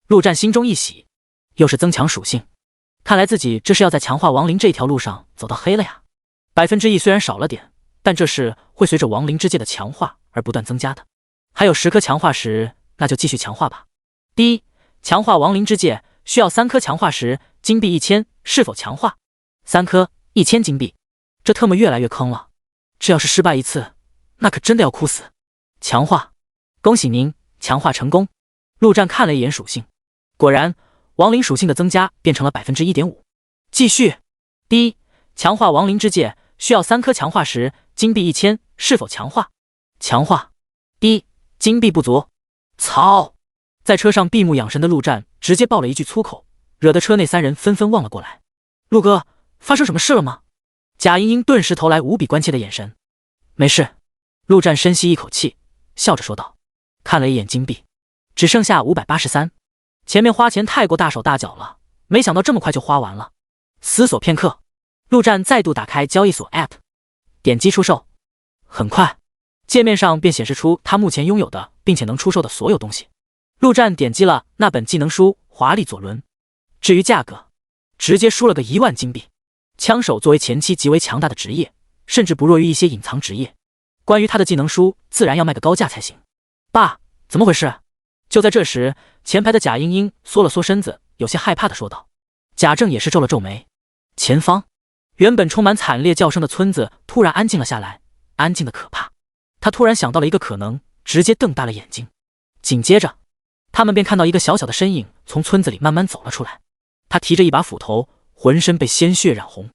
陆战心中一喜，又是增强属性，看来自己这是要在强化亡灵这条路上走到黑了呀。1%虽然少了点，但这是会随着亡灵之戒的强化而不断增加的。还有10颗强化石，那就继续强化吧。第一，强化亡灵之戒需要3颗强化石，金币1000，是否强化？3颗1000金币，这特么越来越坑了。这要是失败一次，那可真的要哭死。强化，恭喜您强化成功。陆战看了一眼属性，果然亡灵属性的增加变成了 1.5%。 继续。第一，强化亡灵之戒需要3颗强化石，金币1000，是否强化？强化。第一，金币不足。操！在车上闭目养神的陆战直接爆了一句粗口，惹得车内3人纷纷望了过来。陆哥，发生什么事了吗？贾英英顿时投来无比关切的眼神。没事。陆战深吸一口气，笑着说道。看了一眼金币，只剩下583。前面花钱太过大手大脚了，没想到这么快就花完了。思索片刻，陆战再度打开交易所 App， 点击出售。很快，界面上便显示出他目前拥有的并且能出售的所有东西。陆战点击了那本技能书《华丽左轮》，至于价格，直接输了个1万金币。枪手作为前期极为强大的职业，甚至不弱于一些隐藏职业，关于他的技能书自然要卖个高价才行。爸，怎么回事？就在这时，前排的贾英英缩了缩身子，有些害怕地说道。贾政也是皱了皱眉。前方原本充满惨烈叫声的村子突然安静了下来，安静的可怕。他突然想到了一个可能，直接瞪大了眼睛。紧接着他们便看到一个小小的身影从村子里慢慢走了出来。他提着一把斧头，浑身被鲜血染红，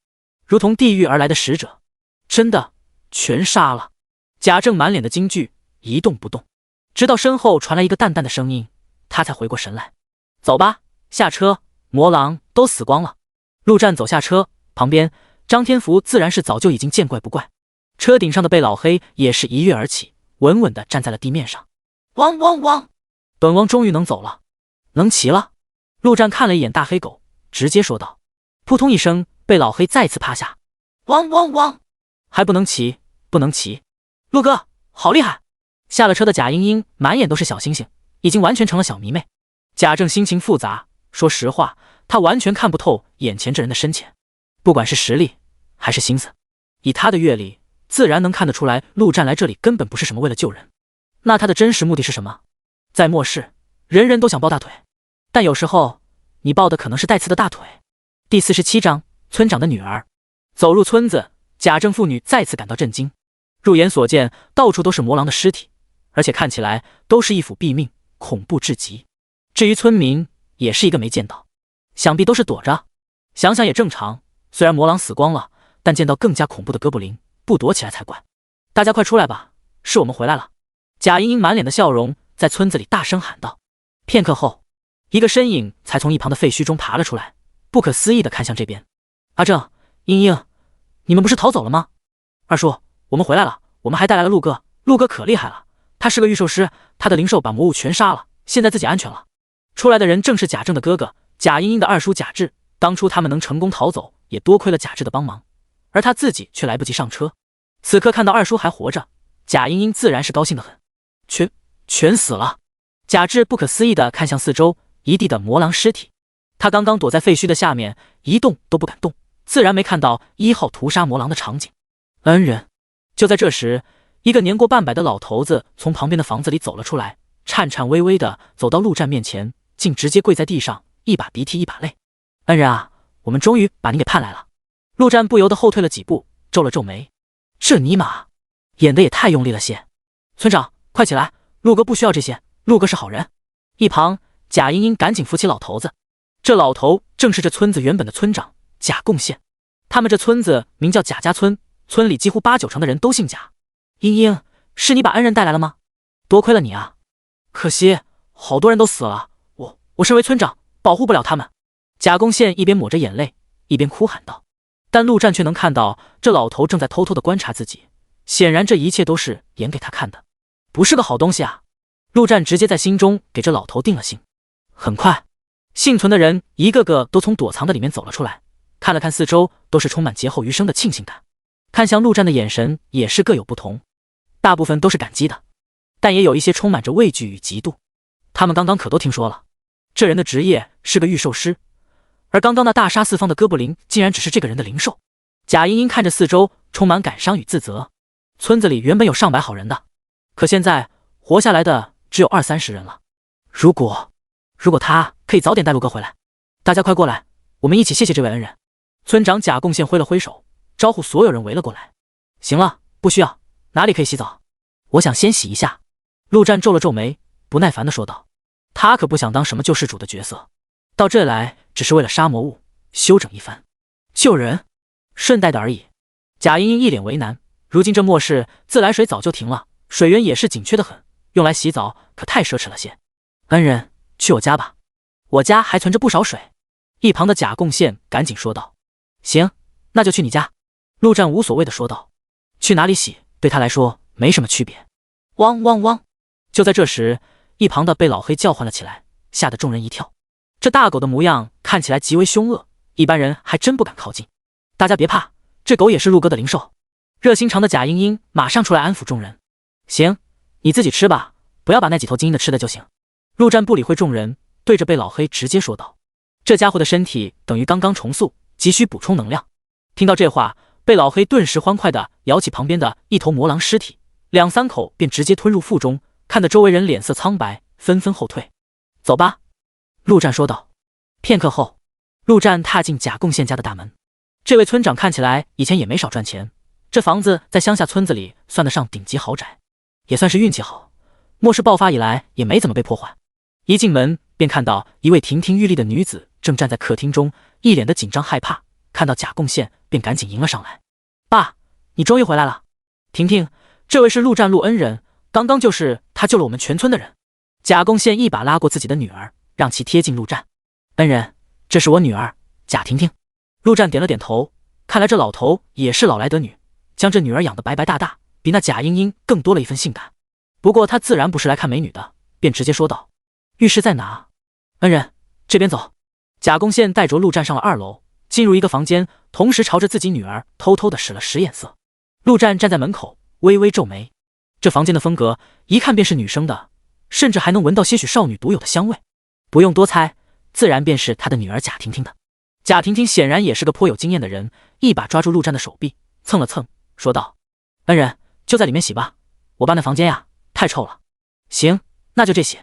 如同地狱而来的使者。真的全杀了。贾政满脸的惊惧，一动不动，直到身后传来一个淡淡的声音，他才回过神来。走吧，下车，魔狼都死光了。陆战走下车，旁边张天福自然是早就已经见怪不怪。车顶上的贝老黑也是一跃而起，稳稳地站在了地面上。汪汪汪！本王终于能走了，能骑了。陆战看了一眼大黑狗，直接说道。扑通一声，贝老黑再次趴下。汪汪汪！还不能骑，不能骑。陆哥，好厉害！下了车的贾英英满眼都是小星星，已经完全成了小迷妹。贾政心情复杂，说实话，他完全看不透眼前这人的深浅，不管是实力还是心思，以他的阅历，自然能看得出来，陆战来这里根本不是什么为了救人。那他的真实目的是什么？在末世，人人都想抱大腿，但有时候你抱的可能是带刺的大腿。第47章，村长的女儿。走入村子，贾政父女再次感到震惊。入眼所见，到处都是魔狼的尸体，而且看起来都是一斧毙命，恐怖至极。至于村民，也是一个没见到，想必都是躲着。想想也正常，虽然魔狼死光了，但见到更加恐怖的哥布林，不躲起来才怪。大家快出来吧，是我们回来了。贾英英满脸的笑容，在村子里大声喊道。片刻后，一个身影才从一旁的废墟中爬了出来，不可思议地看向这边。阿正、英英，你们不是逃走了吗？二叔，我们回来了，我们还带来了陆哥，陆哥可厉害了，他是个御兽师，他的灵兽把魔物全杀了，现在自己安全了。出来的人正是贾政的哥哥，贾英英的二叔贾志。当初他们能成功逃走，也多亏了贾志的帮忙，而他自己却来不及上车。此刻看到二叔还活着，贾英英自然是高兴得很。全死了。贾志不可思议地看向四周，一地的魔狼尸体。他刚刚躲在废墟的下面，一动都不敢动，自然没看到1号屠杀魔狼的场景。恩人。就在这时，一个年过半百的老头子从旁边的房子里走了出来，颤颤巍巍地走到陆战面前，竟直接跪在地上，一把鼻涕一把泪。恩人啊，我们终于把您给盼来了。陆战不由得后退了几步，皱了皱眉。这尼玛，演得也太用力了些。村长，快起来，陆哥不需要这些，陆哥是好人。一旁贾英英赶紧扶起老头子。这老头正是这村子原本的村长贾贡献，他们这村子名叫贾家村，村里几乎8、9成的人都姓贾。英英，是你把恩人带来了吗？多亏了你啊，可惜好多人都死了，我身为村长保护不了他们。贾贡献一边抹着眼泪，一边哭喊道。但陆战却能看到这老头正在偷偷地观察自己，显然这一切都是演给他看的，不是个好东西啊。陆战直接在心中给这老头定了性。很快，幸存的人一个个都从躲藏的里面走了出来，看了看四周，都是充满劫后余生的庆幸感。看向陆战的眼神也是各有不同，大部分都是感激的，但也有一些充满着畏惧与嫉妒。他们刚刚可都听说了，这人的职业是个御兽师，而刚刚那大杀四方的哥布林竟然只是这个人的灵兽。贾英英看着四周，充满感伤与自责。村子里原本有上百好人的，可现在活下来的只有20、30人了。如果他可以早点带陆哥回来，大家快过来，我们一起谢谢这位恩人。村长贾贡献挥了挥手，招呼所有人围了过来。行了，不需要，哪里可以洗澡？我想先洗一下。陆战皱了皱眉，不耐烦地说道。他可不想当什么救世主的角色，到这来只是为了杀魔物，休整一番，救人，顺带的而已。贾英英一脸为难，如今这末世自来水早就停了，水源也是紧缺的很，用来洗澡可太奢侈了些。恩人，去我家吧，我家还存着不少水。一旁的贾贡献赶紧说道：“行，那就去你家。”陆战无所谓的说道：“去哪里洗，对他来说没什么区别。”汪汪汪！就在这时，一旁的被老黑叫唤了起来，吓得众人一跳。这大狗的模样看起来极为凶恶，一般人还真不敢靠近。大家别怕，这狗也是陆哥的灵兽。热心肠的贾英英马上出来安抚众人：“行，你自己吃吧，不要把那几头精的吃的就行。”陆战不理会众人，对着被老黑直接说道：“这家伙的身体等于刚刚重塑，急需补充能量。”听到这话，被老黑顿时欢快地咬起旁边的一头魔狼尸体，2、3口便直接吞入腹中，看得周围人脸色苍白，纷纷后退。“走吧。”陆战说道。片刻后，陆战踏进贾贡献家的大门。这位村长看起来以前也没少赚钱，这房子在乡下村子里算得上顶级豪宅，也算是运气好，末世爆发以来也没怎么被破坏。一进门便看到一位亭亭玉立的女子正站在客厅中，一脸的紧张害怕，看到贾贡献便赶紧迎了上来：“爸，你终于回来了。婷婷，这位是陆战陆恩人，刚刚就是他救了我们全村的人。”贾贡献一把拉过自己的女儿，让其贴近陆战：“恩人，这是我女儿贾婷婷。”陆战点了点头，看来这老头也是老来得女，将这女儿养得白白大大，比那贾英英更多了一份性感。不过他自然不是来看美女的，便直接说道：“浴室在哪？”“恩人，这边走。”贾贡献带着陆战上了2楼，进入一个房间，同时朝着自己女儿偷偷的使了使眼色。陆战站在门口，微微皱眉。这房间的风格一看便是女生的，甚至还能闻到些许少女独有的香味。不用多猜，自然便是他的女儿贾婷婷的。贾婷婷显然也是个颇有经验的人，一把抓住陆战的手臂，蹭了蹭，说道：“恩人，就在里面洗吧，我爸那房间呀，太臭了。”“行，那就这洗。”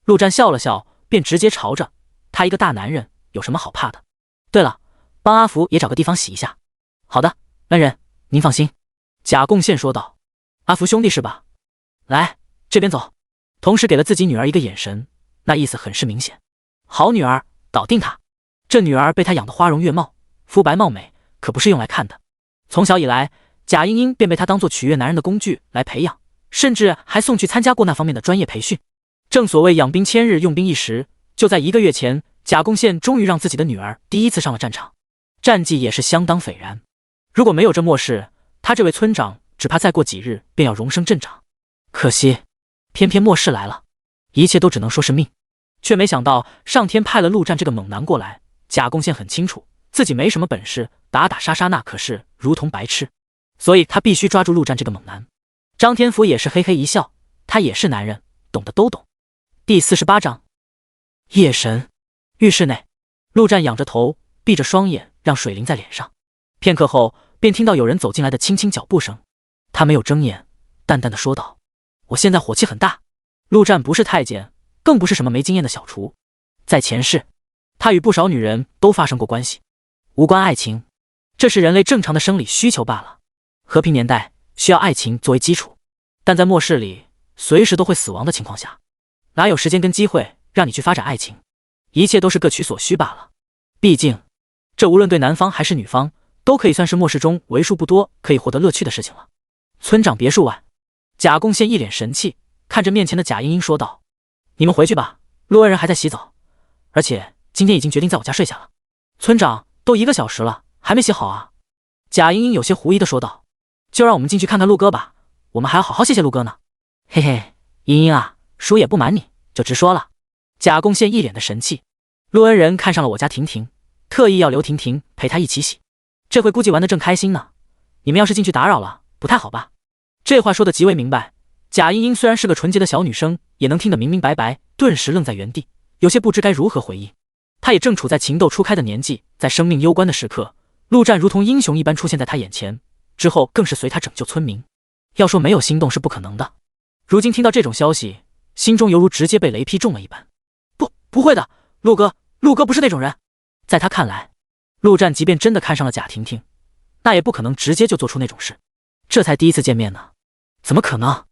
陆战笑了笑，便直接朝着他一个大男人，有什么好怕的？对了，帮阿福也找个地方洗一下。好的，恩人，您放心。”贾贡献说道。“阿福兄弟是吧？来，这边走。”同时给了自己女儿一个眼神，那意思很是明显。好女儿，搞定他。这女儿被他养得花容月貌，肤白貌美，可不是用来看的。从小以来，贾英英便被他当作取悦男人的工具来培养，甚至还送去参加过那方面的专业培训。正所谓养兵千日，用兵一时。就在1个月前，贾贡献终于让自己的女儿第一次上了战场，战绩也是相当斐然。如果没有这末世，他这位村长只怕再过几日便要荣升镇长。可惜，偏偏末世来了，一切都只能说是命。却没想到上天派了陆战这个猛男过来。贾贡献很清楚自己没什么本事，打打杀杀那可是如同白痴，所以他必须抓住陆战这个猛男。张天福也是嘿嘿一笑，他也是男人，懂的都懂。第48章夜神。浴室内，陆战仰着头，闭着双眼，让水淋在脸上。片刻后，便听到有人走进来的轻轻脚步声。他没有睁眼，淡淡的说道：“我现在火气很大。”陆战不是太监，更不是什么没经验的小厨，在前世他与不少女人都发生过关系，无关爱情，这是人类正常的生理需求罢了。和平年代需要爱情作为基础，但在末世里随时都会死亡的情况下，哪有时间跟机会让你去发展爱情？一切都是各取所需罢了。毕竟这无论对男方还是女方，都可以算是末世中为数不多可以获得乐趣的事情了。村长别墅外，贾贡献一脸神气，看着面前的贾英英说道：“你们回去吧，陆恩人还在洗澡，而且今天已经决定在我家睡下了。”村长，都1个小时了，还没洗好啊？贾英英有些狐疑的说道。就让我们进去看看陆哥吧，我们还要好好谢谢陆哥呢。嘿嘿，英英啊，叔也不瞒你，就直说了。贾贡献一脸的神气。陆恩人看上了我家婷婷，特意要留婷婷陪他一起洗，这回估计玩得正开心呢。你们要是进去打扰了，不太好吧？这话说得极为明白。贾英英虽然是个纯洁的小女生，也能听得明明白白，顿时愣在原地，有些不知该如何回应。她也正处在情窦初开的年纪，在生命攸关的时刻，陆战如同英雄一般出现在她眼前，之后更是随他拯救村民。要说没有心动是不可能的。如今听到这种消息，心中犹如直接被雷劈中了一般。不会的，陆哥不是那种人。在他看来，陆战即便真的看上了贾婷婷，那也不可能直接就做出那种事。这才第一次见面呢，怎么可能？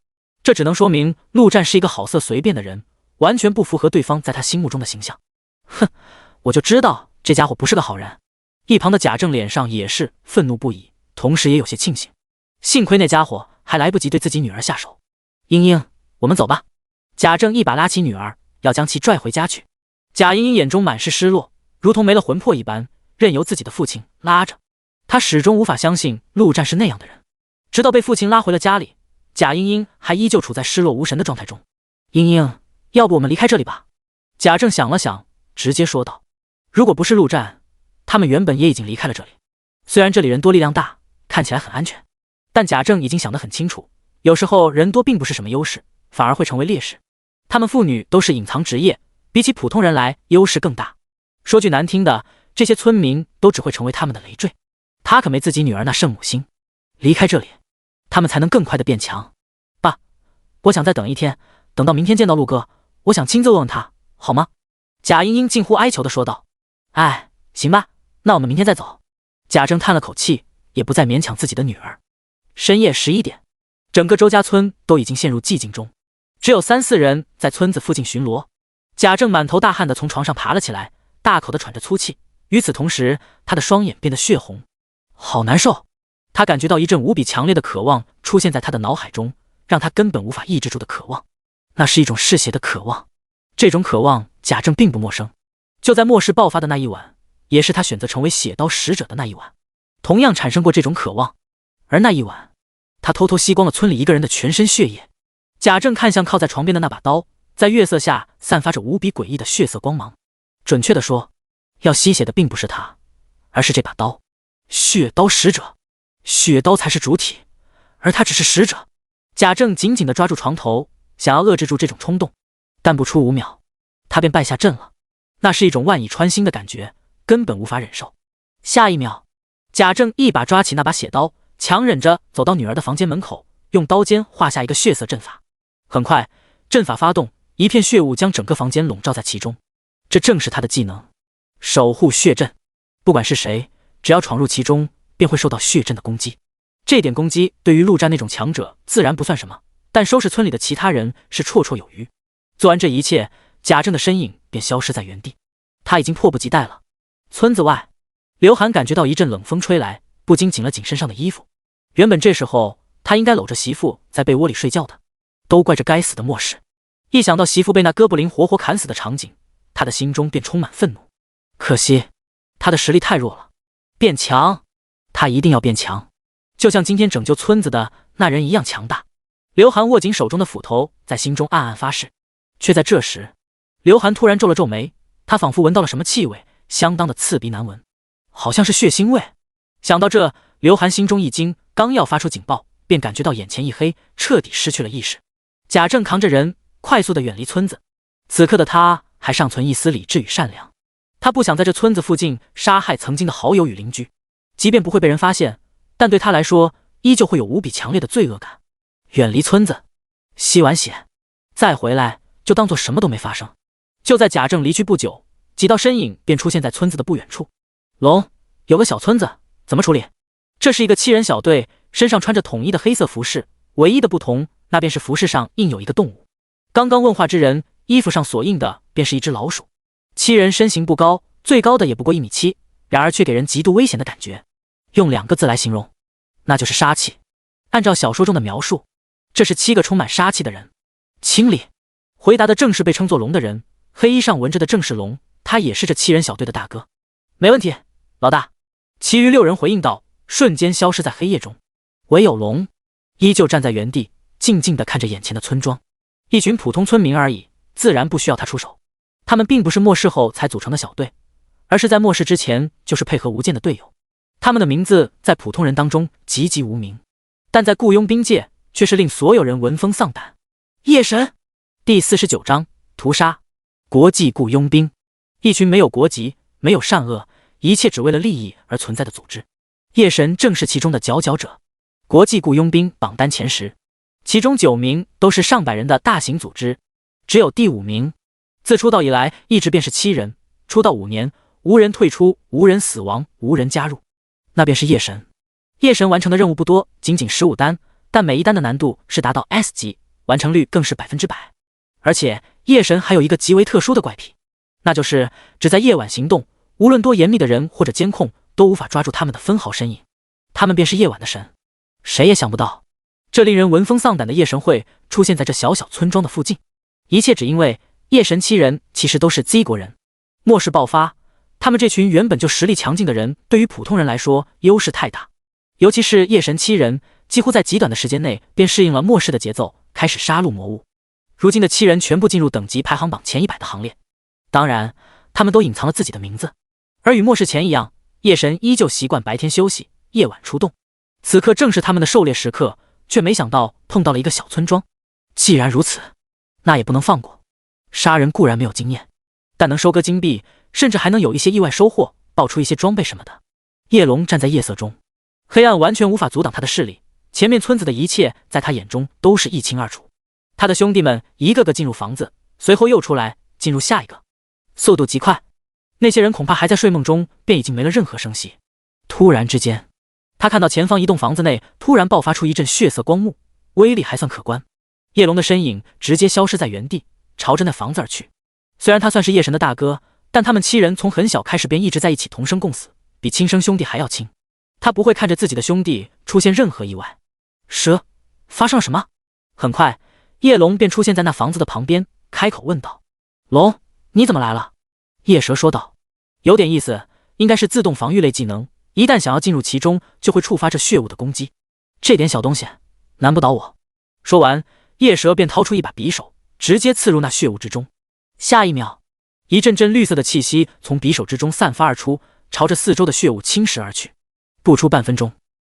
这只能说明陆战是一个好色随便的人，完全不符合对方在他心目中的形象。哼，我就知道这家伙不是个好人。一旁的贾政脸上也是愤怒不已，同时也有些庆幸，幸亏那家伙还来不及对自己女儿下手。英英，我们走吧。贾政一把拉起女儿，要将其拽回家去。贾英英眼中满是失落，如同没了魂魄一般，任由自己的父亲拉着。他始终无法相信陆战是那样的人，直到被父亲拉回了家里，贾英英还依旧处在失落无神的状态中。英英，要不我们离开这里吧？贾政想了想，直接说道。如果不是陆战，他们原本也已经离开了这里。虽然这里人多力量大，看起来很安全，但贾政已经想得很清楚，有时候人多并不是什么优势，反而会成为劣势。他们父女都是隐藏职业，比起普通人来优势更大。说句难听的，这些村民都只会成为他们的累赘。他可没自己女儿那圣母心，离开这里，他们才能更快的变强。爸，我想再等一天，等到明天见到陆哥，我想亲自问问他，好吗？贾英英近乎哀求的说道。哎，行吧，那我们明天再走。贾政叹了口气，也不再勉强自己的女儿。深夜11点，整个周家村都已经陷入寂静中，只有3、4人在村子附近巡逻。贾政满头大汗的从床上爬了起来，大口的喘着粗气，与此同时，他的双眼变得血红，好难受。他感觉到一阵无比强烈的渴望出现在他的脑海中，让他根本无法抑制住的渴望。那是一种嗜血的渴望，这种渴望贾政并不陌生。就在末世爆发的那一晚，也是他选择成为血刀使者的那一晚，同样产生过这种渴望。而那一晚，他偷偷吸光了村里一个人的全身血液。贾政看向靠在床边的那把刀，在月色下散发着无比诡异的血色光芒。准确的说，要吸血的并不是他，而是这把刀。血刀使者，血刀才是主体，而他只是使者。贾政紧紧地抓住床头，想要遏制住这种冲动，但不出5秒，他便败下阵了。那是一种万蚁穿心的感觉，根本无法忍受。下一秒，贾政一把抓起那把血刀，强忍着走到女儿的房间门口，用刀尖画下一个血色阵法。很快，阵法发动，一片血雾将整个房间笼罩在其中。这正是他的技能，守护血阵。不管是谁，只要闯入其中，便会受到血阵的攻击。这点攻击对于陆战那种强者自然不算什么，但收拾村里的其他人是绰绰有余。做完这一切，贾政的身影便消失在原地，他已经迫不及待了。村子外，刘涵感觉到一阵冷风吹来，不禁紧了紧身上的衣服。原本这时候他应该搂着媳妇在被窝里睡觉的，都怪这该死的末世。一想到媳妇被那哥布林活活砍死的场景，他的心中便充满愤怒。可惜他的实力太弱了，变强，他一定要变强，就像今天拯救村子的那人一样强大。刘涵握紧手中的斧头，在心中暗暗发誓。却在这时，刘涵突然皱了皱眉，他仿佛闻到了什么气味，相当的刺鼻难闻，好像是血腥味。想到这，刘涵心中一惊，刚要发出警报，便感觉到眼前一黑，彻底失去了意识。贾政扛着人快速的远离村子，此刻的他还尚存一丝理智与善良，他不想在这村子附近杀害曾经的好友与邻居，即便不会被人发现，但对他来说依旧会有无比强烈的罪恶感。远离村子，吸完血，再回来就当做什么都没发生。就在贾政离去不久，几道身影便出现在村子的不远处。龙，有个小村子，怎么处理？这是一个7人小队，身上穿着统一的黑色服饰，唯一的不同，那便是服饰上印有一个动物。刚刚问话之人，衣服上所印的便是一只老鼠。7人身形不高，最高的也不过1.7米，然而却给人极度危险的感觉。用2个字来形容，那就是杀气。按照小说中的描述，这是7个充满杀气的人。清理。回答的正是被称作龙的人，黑衣上纹着的正是龙，他也是这7人小队的大哥。没问题，老大。其余6人回应道，瞬间消失在黑夜中。唯有龙依旧站在原地，静静地看着眼前的村庄。一群普通村民而已，自然不需要他出手。他们并不是末世后才组成的小队，而是在末世之前就是配合无间的队友。他们的名字在普通人当中籍籍无名，但在雇佣兵界却是令所有人闻风丧胆。夜神。第49章屠杀。国际雇佣兵，一群没有国籍、没有善恶，一切只为了利益而存在的组织。夜神正是其中的佼佼者。国际雇佣兵榜单前10，其中9名都是上百人的大型组织，只有第5名。自出道以来一直便是7人，出道5年，无人退出，无人死亡，无人加入，那便是夜神。夜神完成的任务不多，仅仅15单，但每一单的难度是达到 S 级，完成率更是100%。而且夜神还有一个极为特殊的怪癖，那就是只在夜晚行动，无论多严密的人或者监控都无法抓住他们的分毫身影。他们便是夜晚的神。谁也想不到，这令人闻风丧胆的夜神会出现在这小小村庄的附近。一切只因为夜神7人其实都是 Z 国人。末世爆发，他们这群原本就实力强劲的人，对于普通人来说优势太大，尤其是夜神七人，几乎在极短的时间内便适应了末世的节奏，开始杀戮魔物。如今的七人全部进入等级排行榜前100的行列，当然，他们都隐藏了自己的名字。而与末世前一样，夜神依旧习惯白天休息，夜晚出动。此刻正是他们的狩猎时刻，却没想到碰到了一个小村庄。既然如此，那也不能放过。杀人固然没有经验，但能收割金币，甚至还能有一些意外收获，爆出一些装备什么的。叶龙站在夜色中，黑暗完全无法阻挡他的视力，前面村子的一切在他眼中都是一清二楚。他的兄弟们一个个进入房子，随后又出来，进入下一个，速度极快。那些人恐怕还在睡梦中，便已经没了任何声息。突然之间，他看到前方一栋房子内突然爆发出一阵血色光幕，威力还算可观。叶龙的身影直接消失在原地，朝着那房子而去。虽然他算是夜神的大哥，但他们七人从很小开始便一直在一起同生共死，比亲生兄弟还要亲。他不会看着自己的兄弟出现任何意外。发生了什么？很快，叶龙便出现在那房子的旁边，开口问道：“龙，你怎么来了？”夜蛇说道：“有点意思，应该是自动防御类技能，一旦想要进入其中，就会触发这血雾的攻击。这点小东西难不倒我。”说完，夜蛇便掏出一把匕首，直接刺入那血雾之中。下一秒，一阵阵绿色的气息从匕首之中散发而出，朝着四周的血雾侵蚀而去。不出半分钟，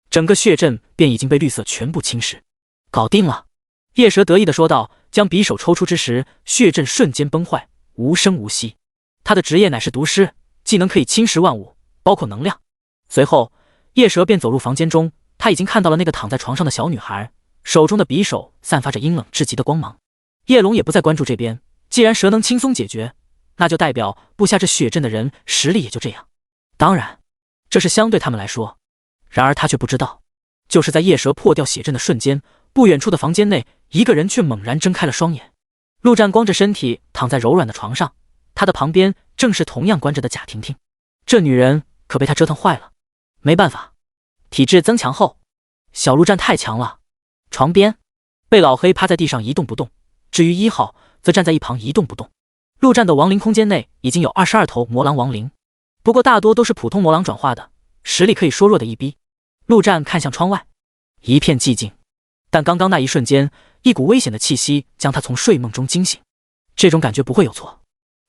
整个血阵便已经被绿色全部侵蚀。搞定了！夜蛇得意地说道，将匕首抽出之时，血阵瞬间崩坏，无声无息。他的职业乃是毒师，技能可以侵蚀万物，包括能量。随后，夜蛇便走入房间中，他已经看到了那个躺在床上的小女孩，手中的匕首散发着阴冷至极的光芒。叶龙也不再关注这边，既然蛇能轻松解决，那就代表布下这血阵的人实力也就这样。当然，这是相对他们来说。然而他却不知道，就是在夜蛇破掉血阵的瞬间，不远处的房间内，一个人却猛然睁开了双眼。陆战光着身体躺在柔软的床上，他的旁边正是同样关着的贾婷婷。这女人可被他折腾坏了。没办法，体质增强后，小陆战太强了。床边，被老黑趴在地上一动不动，至于1号则站在一旁一动不动。陆战的亡灵空间内已经有22头魔狼亡灵，不过大多都是普通魔狼转化的，实力可以说弱的一逼。陆战看向窗外，一片寂静，但刚刚那一瞬间，一股危险的气息将他从睡梦中惊醒。这种感觉不会有错，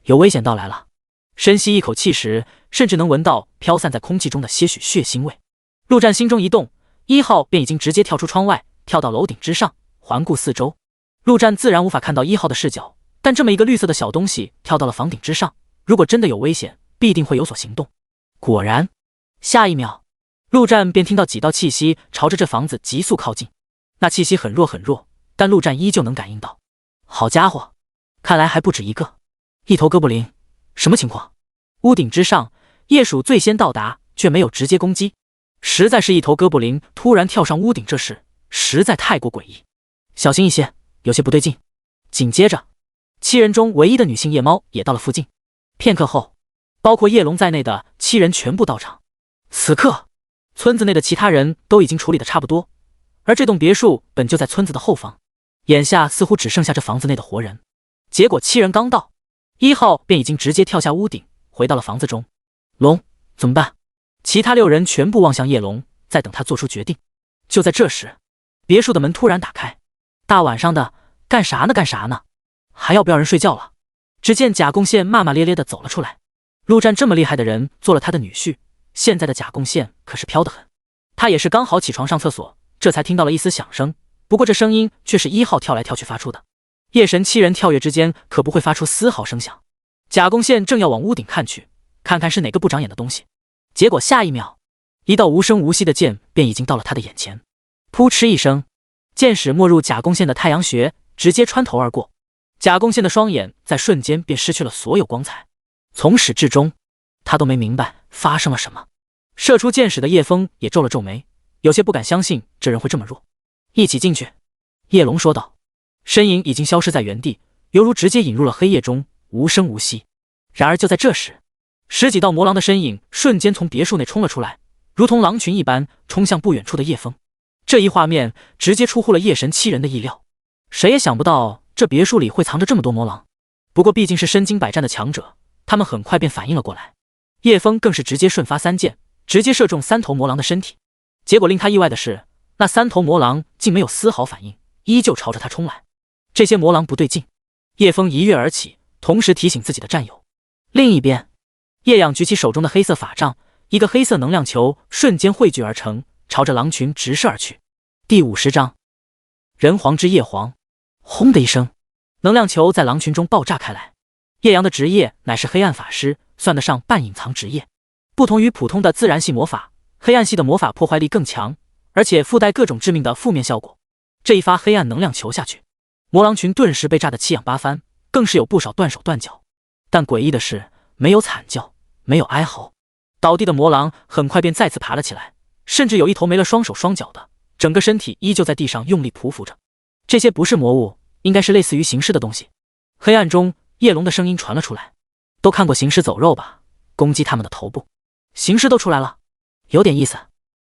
有危险到来了。深吸一口气时，甚至能闻到飘散在空气中的些许血腥味。陆战心中一动，1号便已经直接跳出窗外，跳到楼顶之上，环顾四周。陆战自然无法看到1号的视角，但这么一个绿色的小东西跳到了房顶之上，如果真的有危险，必定会有所行动。果然，下一秒，陆战便听到几道气息朝着这房子急速靠近。那气息很弱很弱，但陆战依旧能感应到。好家伙，看来还不止一个。一头哥布林，什么情况？屋顶之上，夜鼠最先到达，却没有直接攻击。实在是一头哥布林突然跳上屋顶，这事实在太过诡异。小心一些，有些不对劲。紧接着，7人中唯一的女性夜猫也到了附近。片刻后，包括叶龙在内的7人全部到场。此刻，村子内的其他人都已经处理的差不多，而这栋别墅本就在村子的后方，眼下似乎只剩下这房子内的活人。结果7人刚到，1号便已经直接跳下屋顶，回到了房子中。龙，怎么办？其他6人全部望向叶龙，在等他做出决定。就在这时，别墅的门突然打开。大晚上的，干啥呢？还要不要人睡觉了？只见贾贡献骂骂咧咧的走了出来。陆战这么厉害的人做了他的女婿，现在的贾贡献可是飘得很。他也是刚好起床上厕所，这才听到了一丝响声，不过这声音却是1号跳来跳去发出的。夜神7人跳跃之间可不会发出丝毫声响。贾贡献正要往屋顶看去，看看是哪个不长眼的东西，结果下一秒，一道无声无息的剑便已经到了他的眼前。噗嗤一声，剑矢没入贾贡献的太阳穴，直接穿头而过。贾贡献的双眼在瞬间便失去了所有光彩，从始至终他都没明白发生了什么。射出剑矢的叶枫也皱了皱眉，有些不敢相信这人会这么弱。一起进去，叶龙说道。身影已经消失在原地，犹如直接引入了黑夜中，无声无息。然而就在这时，10几道魔狼的身影瞬间从别墅内冲了出来，如同狼群一般冲向不远处的叶枫。这一画面直接出乎了夜神7人的意料，谁也想不到这别墅里会藏着这么多魔狼。不过毕竟是身经百战的强者，他们很快便反应了过来。叶枫更是直接瞬发3箭，直接射中3头魔狼的身体。结果令他意外的是，那3头魔狼竟没有丝毫反应，依旧朝着他冲来。这些魔狼不对劲，叶枫一跃而起，同时提醒自己的战友。另一边，叶养举起手中的黑色法杖，一个黑色能量球瞬间汇聚而成，朝着狼群直射而去。第50章人皇之叶皇。轰的一声，能量球在狼群中爆炸开来。叶阳的职业乃是黑暗法师，算得上半隐藏职业。不同于普通的自然系魔法，黑暗系的魔法破坏力更强，而且附带各种致命的负面效果。这一发黑暗能量球下去，魔狼群顿时被炸得七仰八翻，更是有不少断手断脚。但诡异的是，没有惨叫，没有哀嚎，倒地的魔狼很快便再次爬了起来，甚至有一头没了双手双脚的，整个身体依旧在地上用力匍匐着。这些不是魔物，应该是类似于行尸的东西。黑暗中，叶龙的声音传了出来：“都看过行尸走肉吧？攻击他们的头部。”行尸都出来了，有点意思。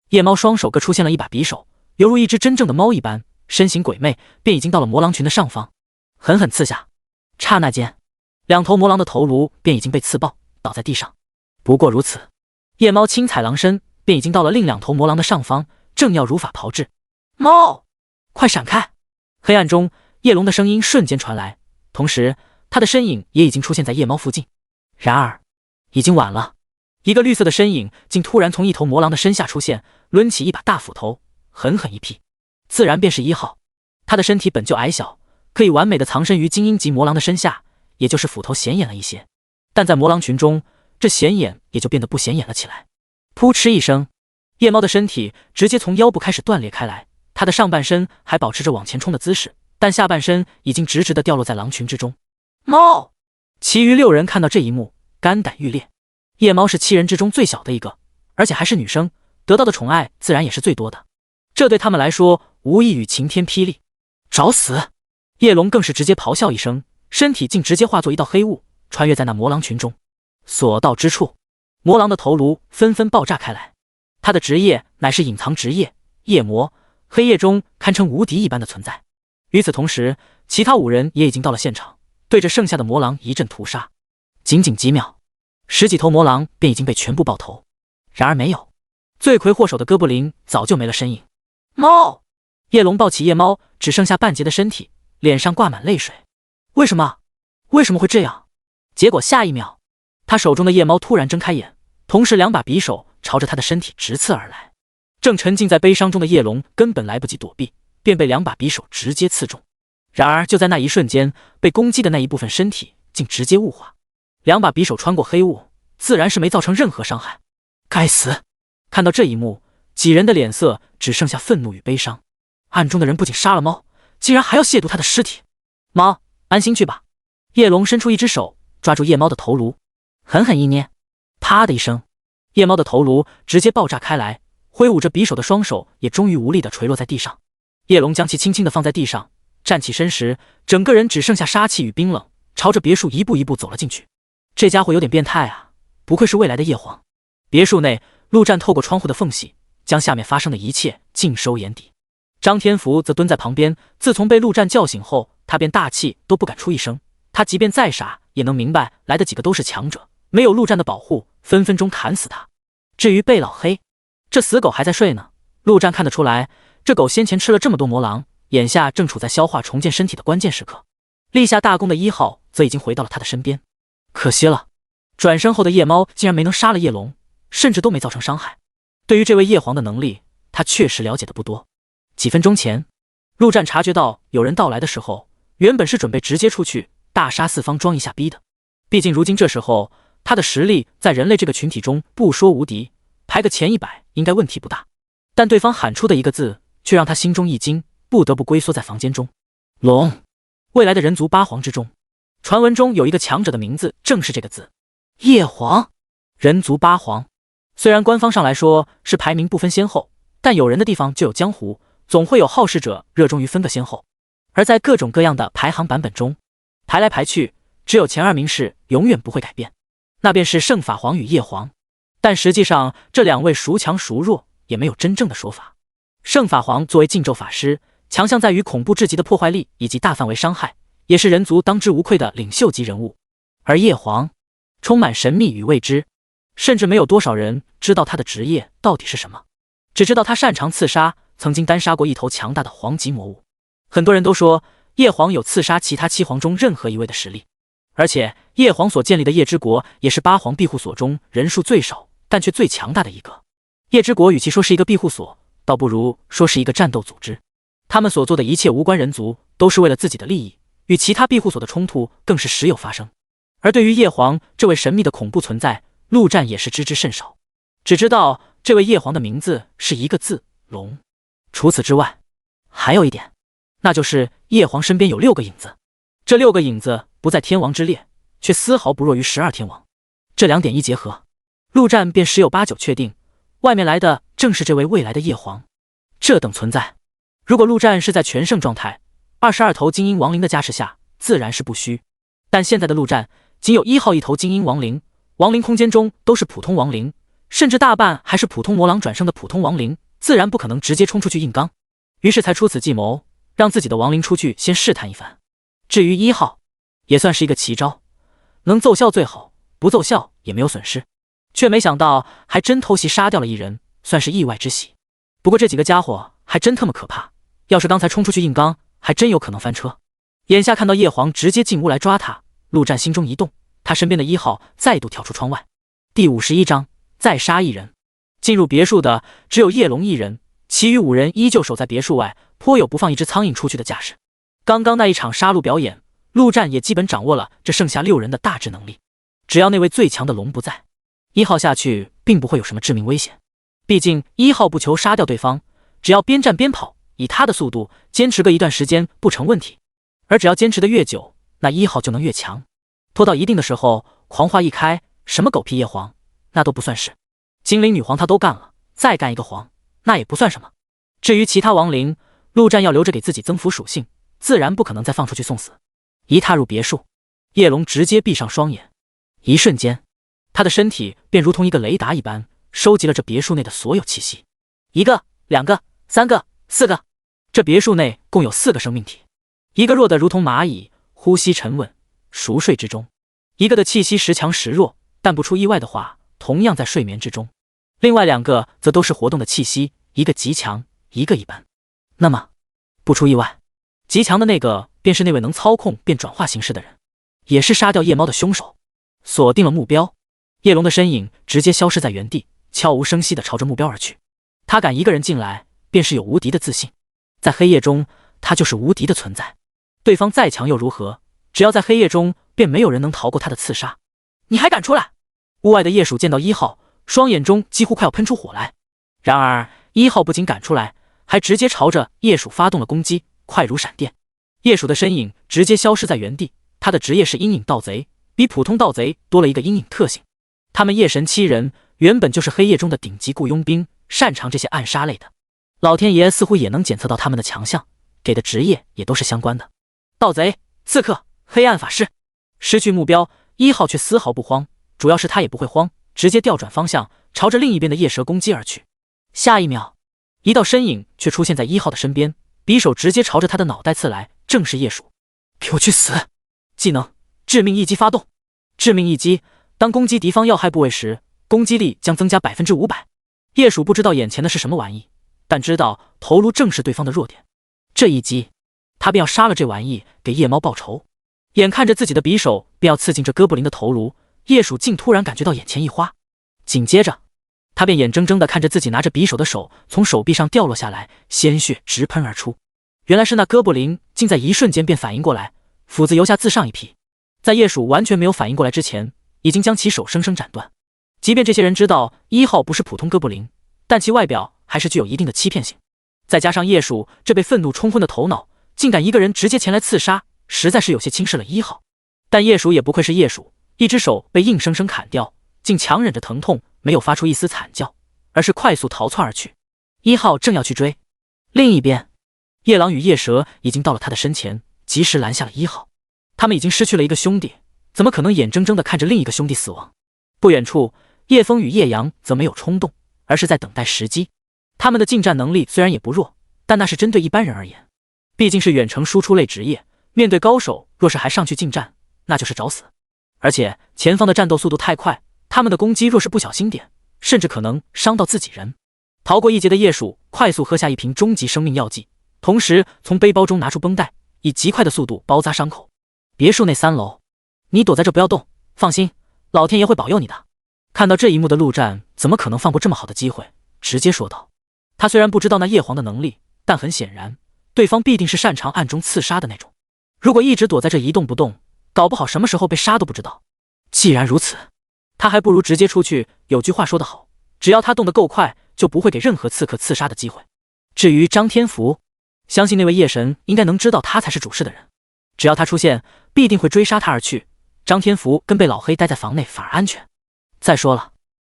夜猫双手各出现了一把匕首，犹如一只真正的猫一般，身形鬼魅，便已经到了魔狼群的上方，狠狠刺下。刹那间，2头魔狼的头颅便已经被刺爆，倒在地上。不过如此，夜猫轻踩狼身，便已经到了另2头魔狼的上方，正要如法炮制。猫，快闪开！黑暗中，叶龙的声音瞬间传来，同时他的身影也已经出现在夜猫附近。然而，已经晚了。一个绿色的身影竟突然从一头魔狼的身下出现，抡起一把大斧头，狠狠一劈，自然便是1号。他的身体本就矮小，可以完美的藏身于精英级魔狼的身下，也就是斧头显眼了一些。但在魔狼群中，这显眼也就变得不显眼了起来。噗嗤一声，夜猫的身体直接从腰部开始断裂开来，他的上半身还保持着往前冲的姿势，但下半身已经直直的掉落在狼群之中。猫！其余6人看到这一幕，肝胆欲裂。夜猫是7人之中最小的一个，而且还是女生，得到的宠爱自然也是最多的，这对他们来说无异于晴天霹雳。找死！叶龙更是直接咆哮一声，身体竟直接化作一道黑雾，穿越在那魔狼群中。所到之处，魔狼的头颅纷纷爆炸开来。他的职业乃是隐藏职业夜魔，黑夜中堪称无敌一般的存在。与此同时，其他5人也已经到了现场，对着剩下的魔狼一阵屠杀。仅仅几秒，10几头魔狼便已经被全部爆头。然而没有，罪魁祸首的哥布林早就没了身影。猫！叶龙抱起夜猫，只剩下半截的身体，脸上挂满泪水。为什么？为什么会这样？结果下一秒，他手中的夜猫突然睁开眼，同时2把匕首朝着他的身体直刺而来。正沉浸在悲伤中的叶龙根本来不及躲避，便被2把匕首直接刺中。然而就在那一瞬间，被攻击的那一部分身体竟直接雾化。2把匕首穿过黑雾，自然是没造成任何伤害。该死！看到这一幕，几人的脸色只剩下愤怒与悲伤。暗中的人不仅杀了猫，竟然还要亵渎他的尸体。猫，安心去吧。叶龙伸出一只手，抓住夜猫的头颅，狠狠一捏，啪的一声，夜猫的头颅直接爆炸开来，挥舞着匕首的双手也终于无力地垂落在地上。叶龙将其轻轻地放在地上，站起身时，整个人只剩下杀气与冰冷，朝着别墅一步一步走了进去。这家伙有点变态啊，不愧是未来的叶皇。别墅内，陆战透过窗户的缝隙，将下面发生的一切尽收眼底。张天福则蹲在旁边，自从被陆战叫醒后，他便大气都不敢出一声。他即便再傻，也能明白来的几个都是强者，没有陆战的保护，分分钟砍死他。至于贝老黑，这死狗还在睡呢。陆战看得出来，这狗先前吃了这么多魔狼，眼下正处在消化重建身体的关键时刻。立下大功的1号则已经回到了他的身边。可惜了，转身后的夜猫竟然没能杀了叶龙，甚至都没造成伤害。对于这位叶皇的能力，他确实了解的不多。几分钟前，陆战察觉到有人到来的时候，原本是准备直接出去大杀四方装一下逼的。毕竟如今这时候，他的实力在人类这个群体中不说无敌，排个前100应该问题不大。但对方喊出的一个字，却让他心中一惊，不得不龟缩在房间中。龙，未来的人族8皇之中，传闻中有一个强者的名字正是这个字，叶皇。人族8皇，虽然官方上来说是排名不分先后，但有人的地方就有江湖，总会有好事者热衷于分个先后。而在各种各样的排行版本中，排来排去，只有前2名是永远不会改变，那便是圣法皇与叶皇。但实际上这2位孰强孰弱也没有真正的说法。圣法皇作为禁咒法师，强项在于恐怖至极的破坏力以及大范围伤害，也是人族当之无愧的领袖级人物。而叶皇充满神秘与未知，甚至没有多少人知道他的职业到底是什么，只知道他擅长刺杀，曾经单杀过一头强大的黄级魔物。很多人都说叶皇有刺杀其他7皇中任何一位的实力，而且叶皇所建立的夜之国也是8皇庇护所中人数最少但却最强大的一个。夜之国与其说是一个庇护所，倒不如说是一个战斗组织。他们所做的一切无关人族，都是为了自己的利益，与其他庇护所的冲突更是时有发生。而对于叶皇这位神秘的恐怖存在，陆战也是知之甚少，只知道这位叶皇的名字是一个字：龙。除此之外，还有一点，那就是叶皇身边有6个影子，这6个影子不在天王之列，却丝毫不弱于12天王。这2点一结合，陆战便十有八九确定，外面来的正是这位未来的叶皇。这等存在，如果陆战是在全盛状态，22头精英亡灵的加持下，自然是不虚。但现在的陆战仅有1号1头精英亡灵，亡灵空间中都是普通亡灵，甚至大半还是普通魔狼转生的普通亡灵，自然不可能直接冲出去硬刚，于是才出此计谋，让自己的亡灵出去先试探一番。至于1号，也算是一个奇招，能奏效最好，不奏效也没有损失，却没想到还真偷袭杀掉了一人，算是意外之喜。不过这几个家伙还真特么可怕，要是刚才冲出去硬刚，还真有可能翻车。眼下看到叶皇直接进屋来抓他，陆战心中一动，他身边的1号再度跳出窗外。第51章再杀一人。进入别墅的只有叶龙一人，其余5人依旧守在别墅外，颇有不放一只苍蝇出去的架势。刚刚那一场杀戮表演，陆战也基本掌握了这剩下6人的大致能力。只要那位最强的龙不在，1号下去并不会有什么致命危险。毕竟1号不求杀掉对方，只要边战边跑，以他的速度坚持个一段时间不成问题。而只要坚持的越久，那1号就能越强。拖到一定的时候，狂化一开，什么狗屁叶皇那都不算事。精灵女皇他都干了，再干一个皇那也不算什么。至于其他亡灵，陆战要留着给自己增幅属性，自然不可能再放出去送死。一踏入别墅，叶龙直接闭上双眼，一瞬间他的身体便如同一个雷达一般，收集了这别墅内的所有气息。1个、2个、3个、4个，这别墅内共有4个生命体，一个弱得如同蚂蚁，呼吸沉稳，熟睡之中；一个的气息时强时弱，但不出意外的话，同样在睡眠之中。另外2个则都是活动的气息，一个极强，一个一般。那么不出意外，极强的那个便是那位能操控变转化形式的人，也是杀掉夜猫的凶手。锁定了目标，叶龙的身影直接消失在原地，悄无声息地朝着目标而去。他敢一个人进来，便是有无敌的自信。在黑夜中，他就是无敌的存在。对方再强又如何？只要在黑夜中，便没有人能逃过他的刺杀。你还敢出来？屋外的夜鼠见到1号，双眼中几乎快要喷出火来。然而1号不仅赶出来，还直接朝着夜鼠发动了攻击，快如闪电。夜鼠的身影直接消失在原地，他的职业是阴影盗贼，比普通盗贼多了一个阴影特性。他们夜神7人原本就是黑夜中的顶级雇佣兵，擅长这些暗杀类的。老天爷似乎也能检测到他们的强项，给的职业也都是相关的。盗贼、刺客、黑暗法师。失去目标，1号却丝毫不慌，主要是他也不会慌，直接调转方向，朝着另一边的夜蛇攻击而去。下一秒，一道身影却出现在1号的身边，匕首直接朝着他的脑袋刺来，正是夜鼠。给我去死！技能致命一击发动。致命一击，当攻击敌方要害部位时，攻击力将增加 500%。 夜鼠不知道眼前的是什么玩意，但知道头颅正是对方的弱点。这一击，他便要杀了这玩意，给夜猫报仇。眼看着自己的匕首便要刺进这哥布林的头颅，夜鼠竟突然感觉到眼前一花，紧接着他便眼睁睁地看着自己拿着匕首的手从手臂上掉落下来，鲜血直喷而出。原来是那哥布林竟在一瞬间便反应过来，斧子由下自上一劈，在夜鼠完全没有反应过来之前，已经将其手生生斩断。即便这些人知道1号不是普通哥布林，但其外表还是具有一定的欺骗性。再加上夜鼠这被愤怒冲昏的头脑，竟敢一个人直接前来刺杀，实在是有些轻视了1号。但夜鼠也不愧是夜鼠，一只手被硬生生砍掉，竟强忍着疼痛，没有发出一丝惨叫，而是快速逃窜而去。1号正要去追，另一边夜狼与夜蛇已经到了他的身前，及时拦下了1号。他们已经失去了一个兄弟，怎么可能眼睁睁地看着另一个兄弟死亡？不远处，夜风与夜阳则没有冲动，而是在等待时机。他们的近战能力虽然也不弱，但那是针对一般人而言，毕竟是远程输出类职业，面对高手若是还上去近战，那就是找死。而且前方的战斗速度太快，他们的攻击若是不小心点，甚至可能伤到自己人。逃过一劫的叶鼠快速喝下一瓶终极生命药剂，同时从背包中拿出绷带，以极快的速度包扎伤口。别墅内3楼，你躲在这不要动，放心，老天爷会保佑你的。看到这一幕的陆战怎么可能放过这么好的机会，直接说道。他虽然不知道那叶皇的能力，但很显然，对方必定是擅长暗中刺杀的那种。如果一直躲在这一动不动，搞不好什么时候被杀都不知道。既然如此，他还不如直接出去。有句话说得好，只要他动得够快，就不会给任何刺客刺杀的机会。至于张天福，相信那位夜神应该能知道他才是主事的人，只要他出现，必定会追杀他而去。张天福跟被老黑待在房内反而安全。再说了，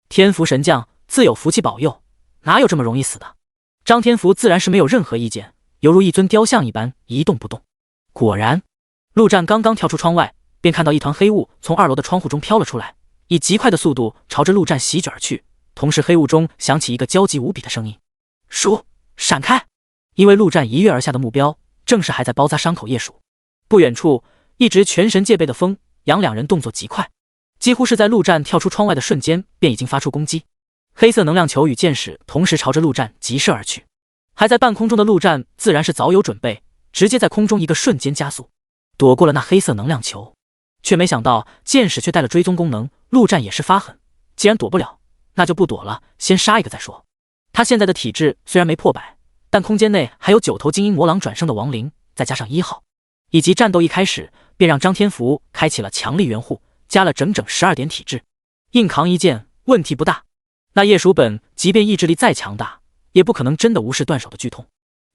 天福神将自有福气保佑，哪有这么容易死的？张天福自然是没有任何意见，犹如一尊雕像一般一动不动。果然，陆战刚刚跳出窗外，便看到一团黑雾从2楼的窗户中飘了出来，以极快的速度朝着陆战席卷而去。同时黑雾中响起一个焦急无比的声音：鼠，闪开！因为陆战一跃而下的目标正是还在包扎伤口叶鼠。不远处一直全神戒备的风杨两人动作极快，几乎是在陆战跳出窗外的瞬间便已经发出攻击。黑色能量球与箭矢同时朝着陆战急射而去。还在半空中的陆战自然是早有准备，直接在空中一个瞬间加速，躲过了那黑色能量球。却没想到箭矢却带了追踪功能，陆战也是发狠，既然躲不了，那就不躲了，先杀一个再说。他现在的体质虽然没破100，但空间内还有9头精英魔狼转生的亡灵，再加上1号，以及战斗一开始便让张天福开启了强力援护，加了整整12点体质，硬扛一剑问题不大。那叶鼠本即便意志力再强大，也不可能真的无视断手的剧痛，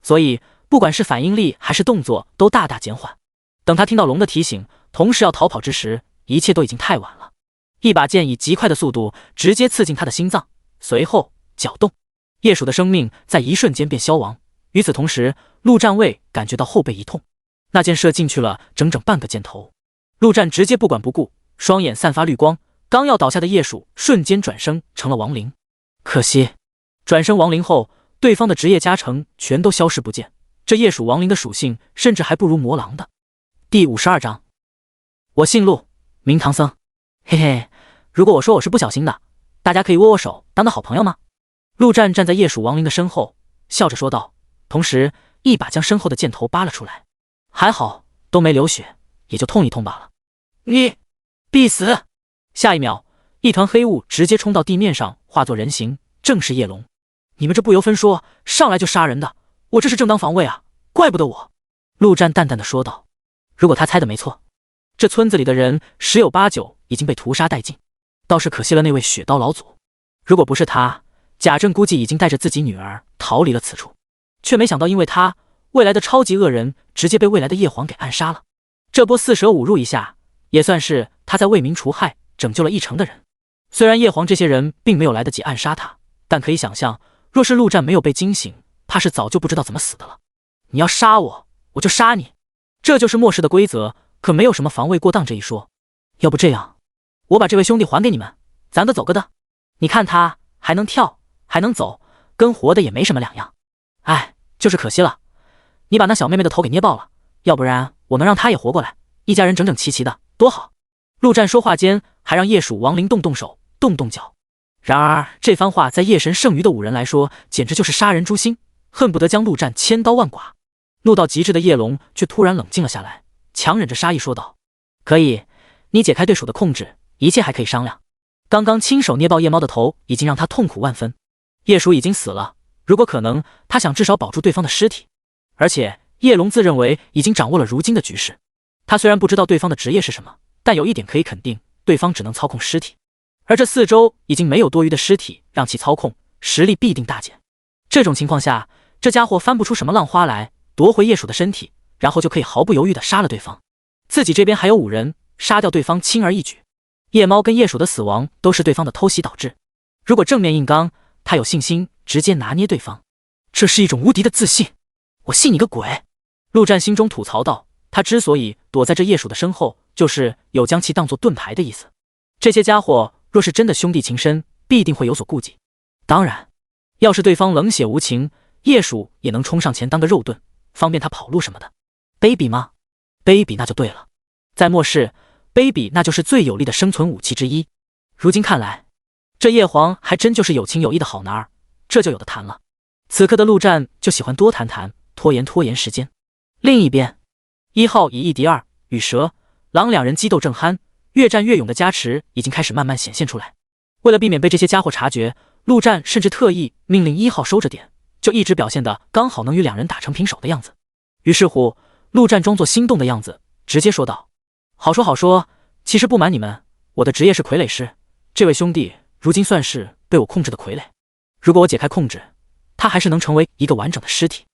所以不管是反应力还是动作都大大减缓。等他听到龙的提醒，同时要逃跑之时，一切都已经太晚了。一把剑以极快的速度直接刺进他的心脏，随后搅动，叶鼠的生命在一瞬间便消亡。与此同时，陆战卫感觉到后背一痛，那箭射进去了整整半个箭头。陆战直接不管不顾，双眼散发绿光，刚要倒下的叶鼠瞬间转生成了亡灵。可惜转生亡灵后，对方的职业加成全都消失不见，这叶鼠亡灵的属性甚至还不如魔狼的。第52章，我姓陆，名唐僧。嘿嘿，如果我说我是不小心的，大家可以握握手，当个好朋友吗？陆战站在叶鼠亡灵的身后，笑着说道，同时一把将身后的箭头扒了出来。还好都没流血，也就痛一痛罢了。你必死！下一秒，一团黑雾直接冲到地面上，化作人形，正是叶龙。你们这不由分说上来就杀人的，我这是正当防卫啊，怪不得我。陆战淡淡的说道。如果他猜的没错，这村子里的人10有8九已经被屠杀殆尽，倒是可惜了那位血刀老祖。如果不是他，贾政估计已经带着自己女儿逃离了此处，却没想到因为他，未来的超级恶人直接被未来的叶皇给暗杀了。这波4舍5入一下，也算是他在为民除害，拯救了1城的人。虽然叶皇这些人并没有来得及暗杀他，但可以想象，若是陆战没有被惊醒，怕是早就不知道怎么死的了。你要杀我，我就杀你，这就是末世的规则，可没有什么防卫过当这一说。要不这样，我把这位兄弟还给你们，咱都走个的。你看他还能跳，还能走，跟活的也没什么两样。哎，就是可惜了，你把那小妹妹的头给捏爆了，要不然我能让她也活过来，一家人整整齐齐的，多好。陆战说话间，还让叶鼠亡灵动动手，动动脚。然而这番话在夜神剩余的5人来说，简直就是杀人诛心，恨不得将陆战千刀万剐。怒到极致的叶龙却突然冷静了下来，强忍着杀意说道：可以，你解开对鼠的控制，一切还可以商量。刚刚亲手捏爆夜猫的头，已经让他痛苦万分。叶鼠已经死了，如果可能，他想至少保住对方的尸体。而且叶龙自认为已经掌握了如今的局势，他虽然不知道对方的职业是什么，但有一点可以肯定，对方只能操控尸体，而这4周已经没有多余的尸体让其操控，实力必定大减。这种情况下，这家伙翻不出什么浪花来，夺回叶鼠的身体，然后就可以毫不犹豫地杀了对方。自己这边还有5人，杀掉对方轻而易举。夜猫跟叶鼠的死亡都是对方的偷袭导致，如果正面硬刚，他有信心直接拿捏对方。这是一种无敌的自信，我信你个鬼！陆战心中吐槽道，他之所以躲在这叶鼠的身后，就是有将其当作盾牌的意思。这些家伙若是真的兄弟情深，必定会有所顾忌。当然，要是对方冷血无情，叶鼠也能冲上前当个肉盾，方便他跑路什么的。卑鄙吗？卑鄙那就对了。在末世，卑鄙那就是最有力的生存武器之一。如今看来，这叶皇还真就是有情有义的好男儿，这就有的谈了。此刻的陆战就喜欢多谈谈，拖延时间。另一边，1号以1敌2，与蛇、狼两人激斗正酣，越战越勇的加持已经开始慢慢显现出来。为了避免被这些家伙察觉，陆战甚至特意命令1号收着点，就一直表现得刚好能与两人打成平手的样子。于是乎，陆战装作心动的样子，直接说道：“好说好说，其实不瞒你们，我的职业是傀儡师，这位兄弟如今算是被我控制的傀儡。如果我解开控制，他还是能成为一个完整的尸体。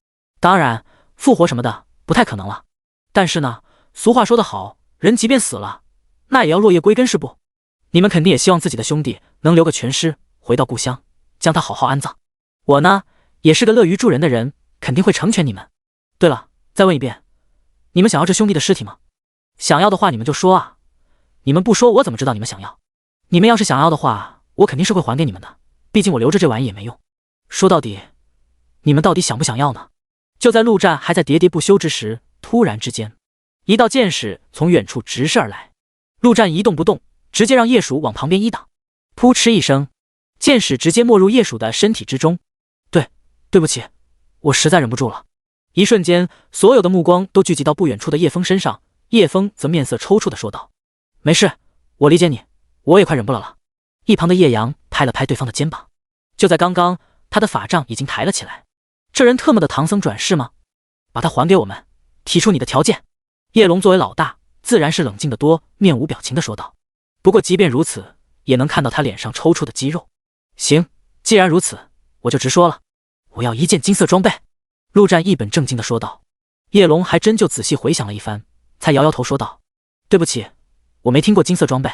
当然，复活什么的不太可能了。但是呢，俗话说得好，人即便死了，那也要落叶归根是不？你们肯定也希望自己的兄弟能留个全尸，回到故乡，将他好好安葬。我呢，也是个乐于助人的人，肯定会成全你们。对了，再问一遍，你们想要这兄弟的尸体吗？想要的话你们就说啊，你们不说我怎么知道你们想要？你们要是想要的话，我肯定是会还给你们的，毕竟我留着这玩意也没用。说到底，你们到底想不想要呢？”就在陆战还在喋喋不休之时，突然之间，一道箭矢从远处直射而来。陆战一动不动，直接让叶鼠往旁边一挡。噗嗤一声，箭矢直接没入叶鼠的身体之中。对不起，我实在忍不住了。一瞬间，所有的目光都聚集到不远处的叶枫身上。叶枫则面色抽搐地说道：“没事，我理解你，我也快忍不了了。”一旁的叶阳拍了拍对方的肩膀。就在刚刚，他的法杖已经抬了起来。这人特么的唐僧转世吗？把他还给我们，提出你的条件。叶龙作为老大，自然是冷静得多，面无表情地说道。不过即便如此，也能看到他脸上抽搐的肌肉。行，既然如此，我就直说了，我要1件金色装备。陆战一本正经地说道。叶龙还真就仔细回想了一番，才摇摇头说道：“对不起，我没听过金色装备。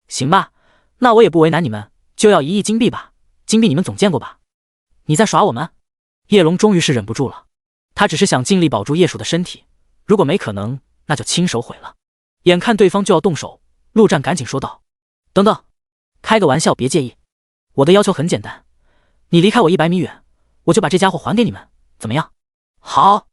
行吧，那我也不为难你们，就要1亿金币吧。金币你们总见过吧？你在耍我们？”叶龙终于是忍不住了，他只是想尽力保住叶鼠的身体，如果没可能，那就亲手毁了。眼看对方就要动手，陆战赶紧说道：“等等，开个玩笑，别介意。我的要求很简单，你离开我100米远，我就把这家伙还给你们，怎么样？”“好。”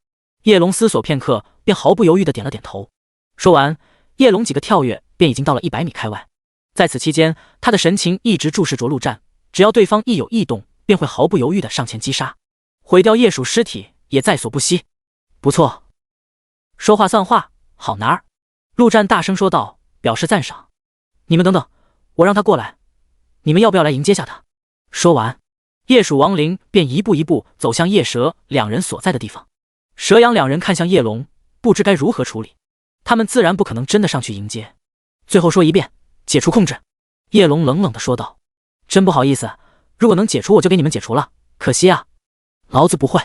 叶龙思索片刻，便毫不犹豫地点了点头。说完，叶龙几个跳跃便已经到了100米开外。在此期间，他的神情一直注视着陆战，只要对方一有异动，便会毫不犹豫地上前击杀，毁掉叶鼠尸体也在所不惜。不错，说话算话，好男儿！陆战大声说道，表示赞赏。你们等等，我让他过来，你们要不要来迎接下他？说完，叶鼠亡灵便一步一步走向叶蛇两人所在的地方。蛇阳两人看向叶龙，不知该如何处理。他们自然不可能真的上去迎接。最后说一遍，解除控制。叶龙冷冷地说道。真不好意思，如果能解除我就给你们解除了，可惜啊，老子不会。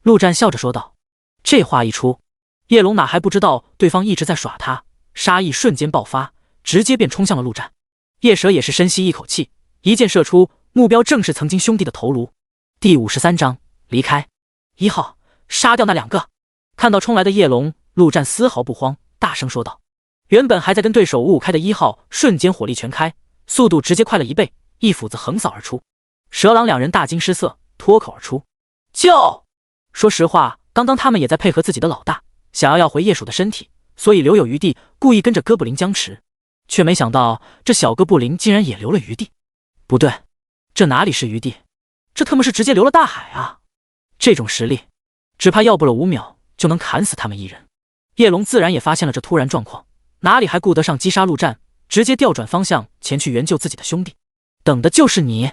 陆战笑着说道。这话一出，叶龙哪还不知道对方一直在耍他，杀意瞬间爆发，直接便冲向了陆战。叶蛇也是深吸一口气，一箭射出，目标正是曾经兄弟的头颅。第53章离开。1号，杀掉那2个。看到冲来的叶龙，陆战丝毫不慌，大声说道。原本还在跟对手五五开的1号瞬间火力全开，速度直接快了1倍，一斧子横扫而出。蛇狼两人大惊失色，脱口而出：“救！”说实话，刚刚他们也在配合自己的老大，想要回叶鼠的身体，所以留有余地，故意跟着哥布林僵持，却没想到这小哥布林竟然也留了余地。不对，这哪里是余地，这特么是直接留了大海啊！这种实力，只怕要不了5秒就能砍死他们1人。叶龙自然也发现了这突然状况，哪里还顾得上击杀陆战，直接调转方向前去援救自己的兄弟。等的就是你！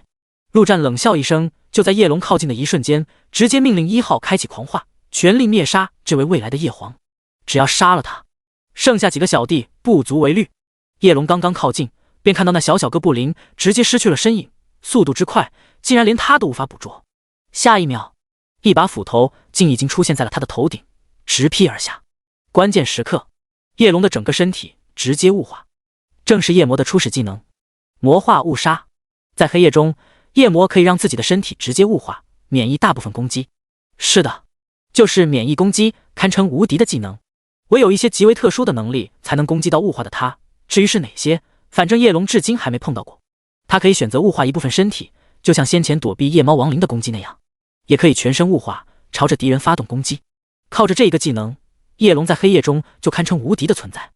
陆战冷笑一声，就在叶龙靠近的一瞬间，直接命令1号开启狂化，全力灭杀这位未来的叶皇。只要杀了他，剩下几个小弟不足为虑。叶龙刚刚靠近，便看到那小哥布林直接失去了身影，速度之快，竟然连他都无法捕捉。下一秒，一把斧头竟已经出现在了他的头顶，直劈而下。关键时刻，叶龙的整个身体直接雾化，正是夜魔的初始技能魔化雾杀。在黑夜中，夜魔可以让自己的身体直接雾化，免疫大部分攻击。是的，就是免疫攻击，堪称无敌的技能。唯有一些极为特殊的能力才能攻击到雾化的他，至于是哪些，反正叶龙至今还没碰到过。他可以选择雾化一部分身体，就像先前躲避夜猫亡灵的攻击那样，也可以全身雾化，朝着敌人发动攻击。靠着这一个技能，叶龙在黑夜中就堪称无敌的存在。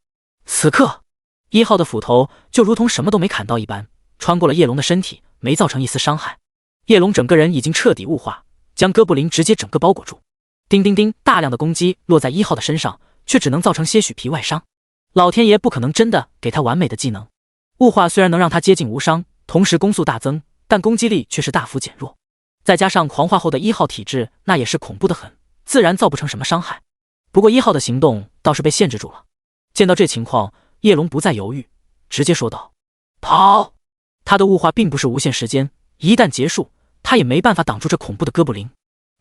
此刻，1号的斧头就如同什么都没砍到一般，穿过了叶龙的身体，没造成一丝伤害。叶龙整个人已经彻底雾化，将哥布林直接整个包裹住。叮叮叮，大量的攻击落在1号的身上，却只能造成些许皮外伤。老天爷不可能真的给他完美的技能。雾化虽然能让他接近无伤，同时攻速大增，但攻击力却是大幅减弱。再加上狂化后的1号体质，那也是恐怖的很，自然造不成什么伤害。不过1号的行动倒是被限制住了。见到这情况，叶龙不再犹豫，直接说道：“跑！”他的雾化并不是无限时间，一旦结束，他也没办法挡住这恐怖的哥布林。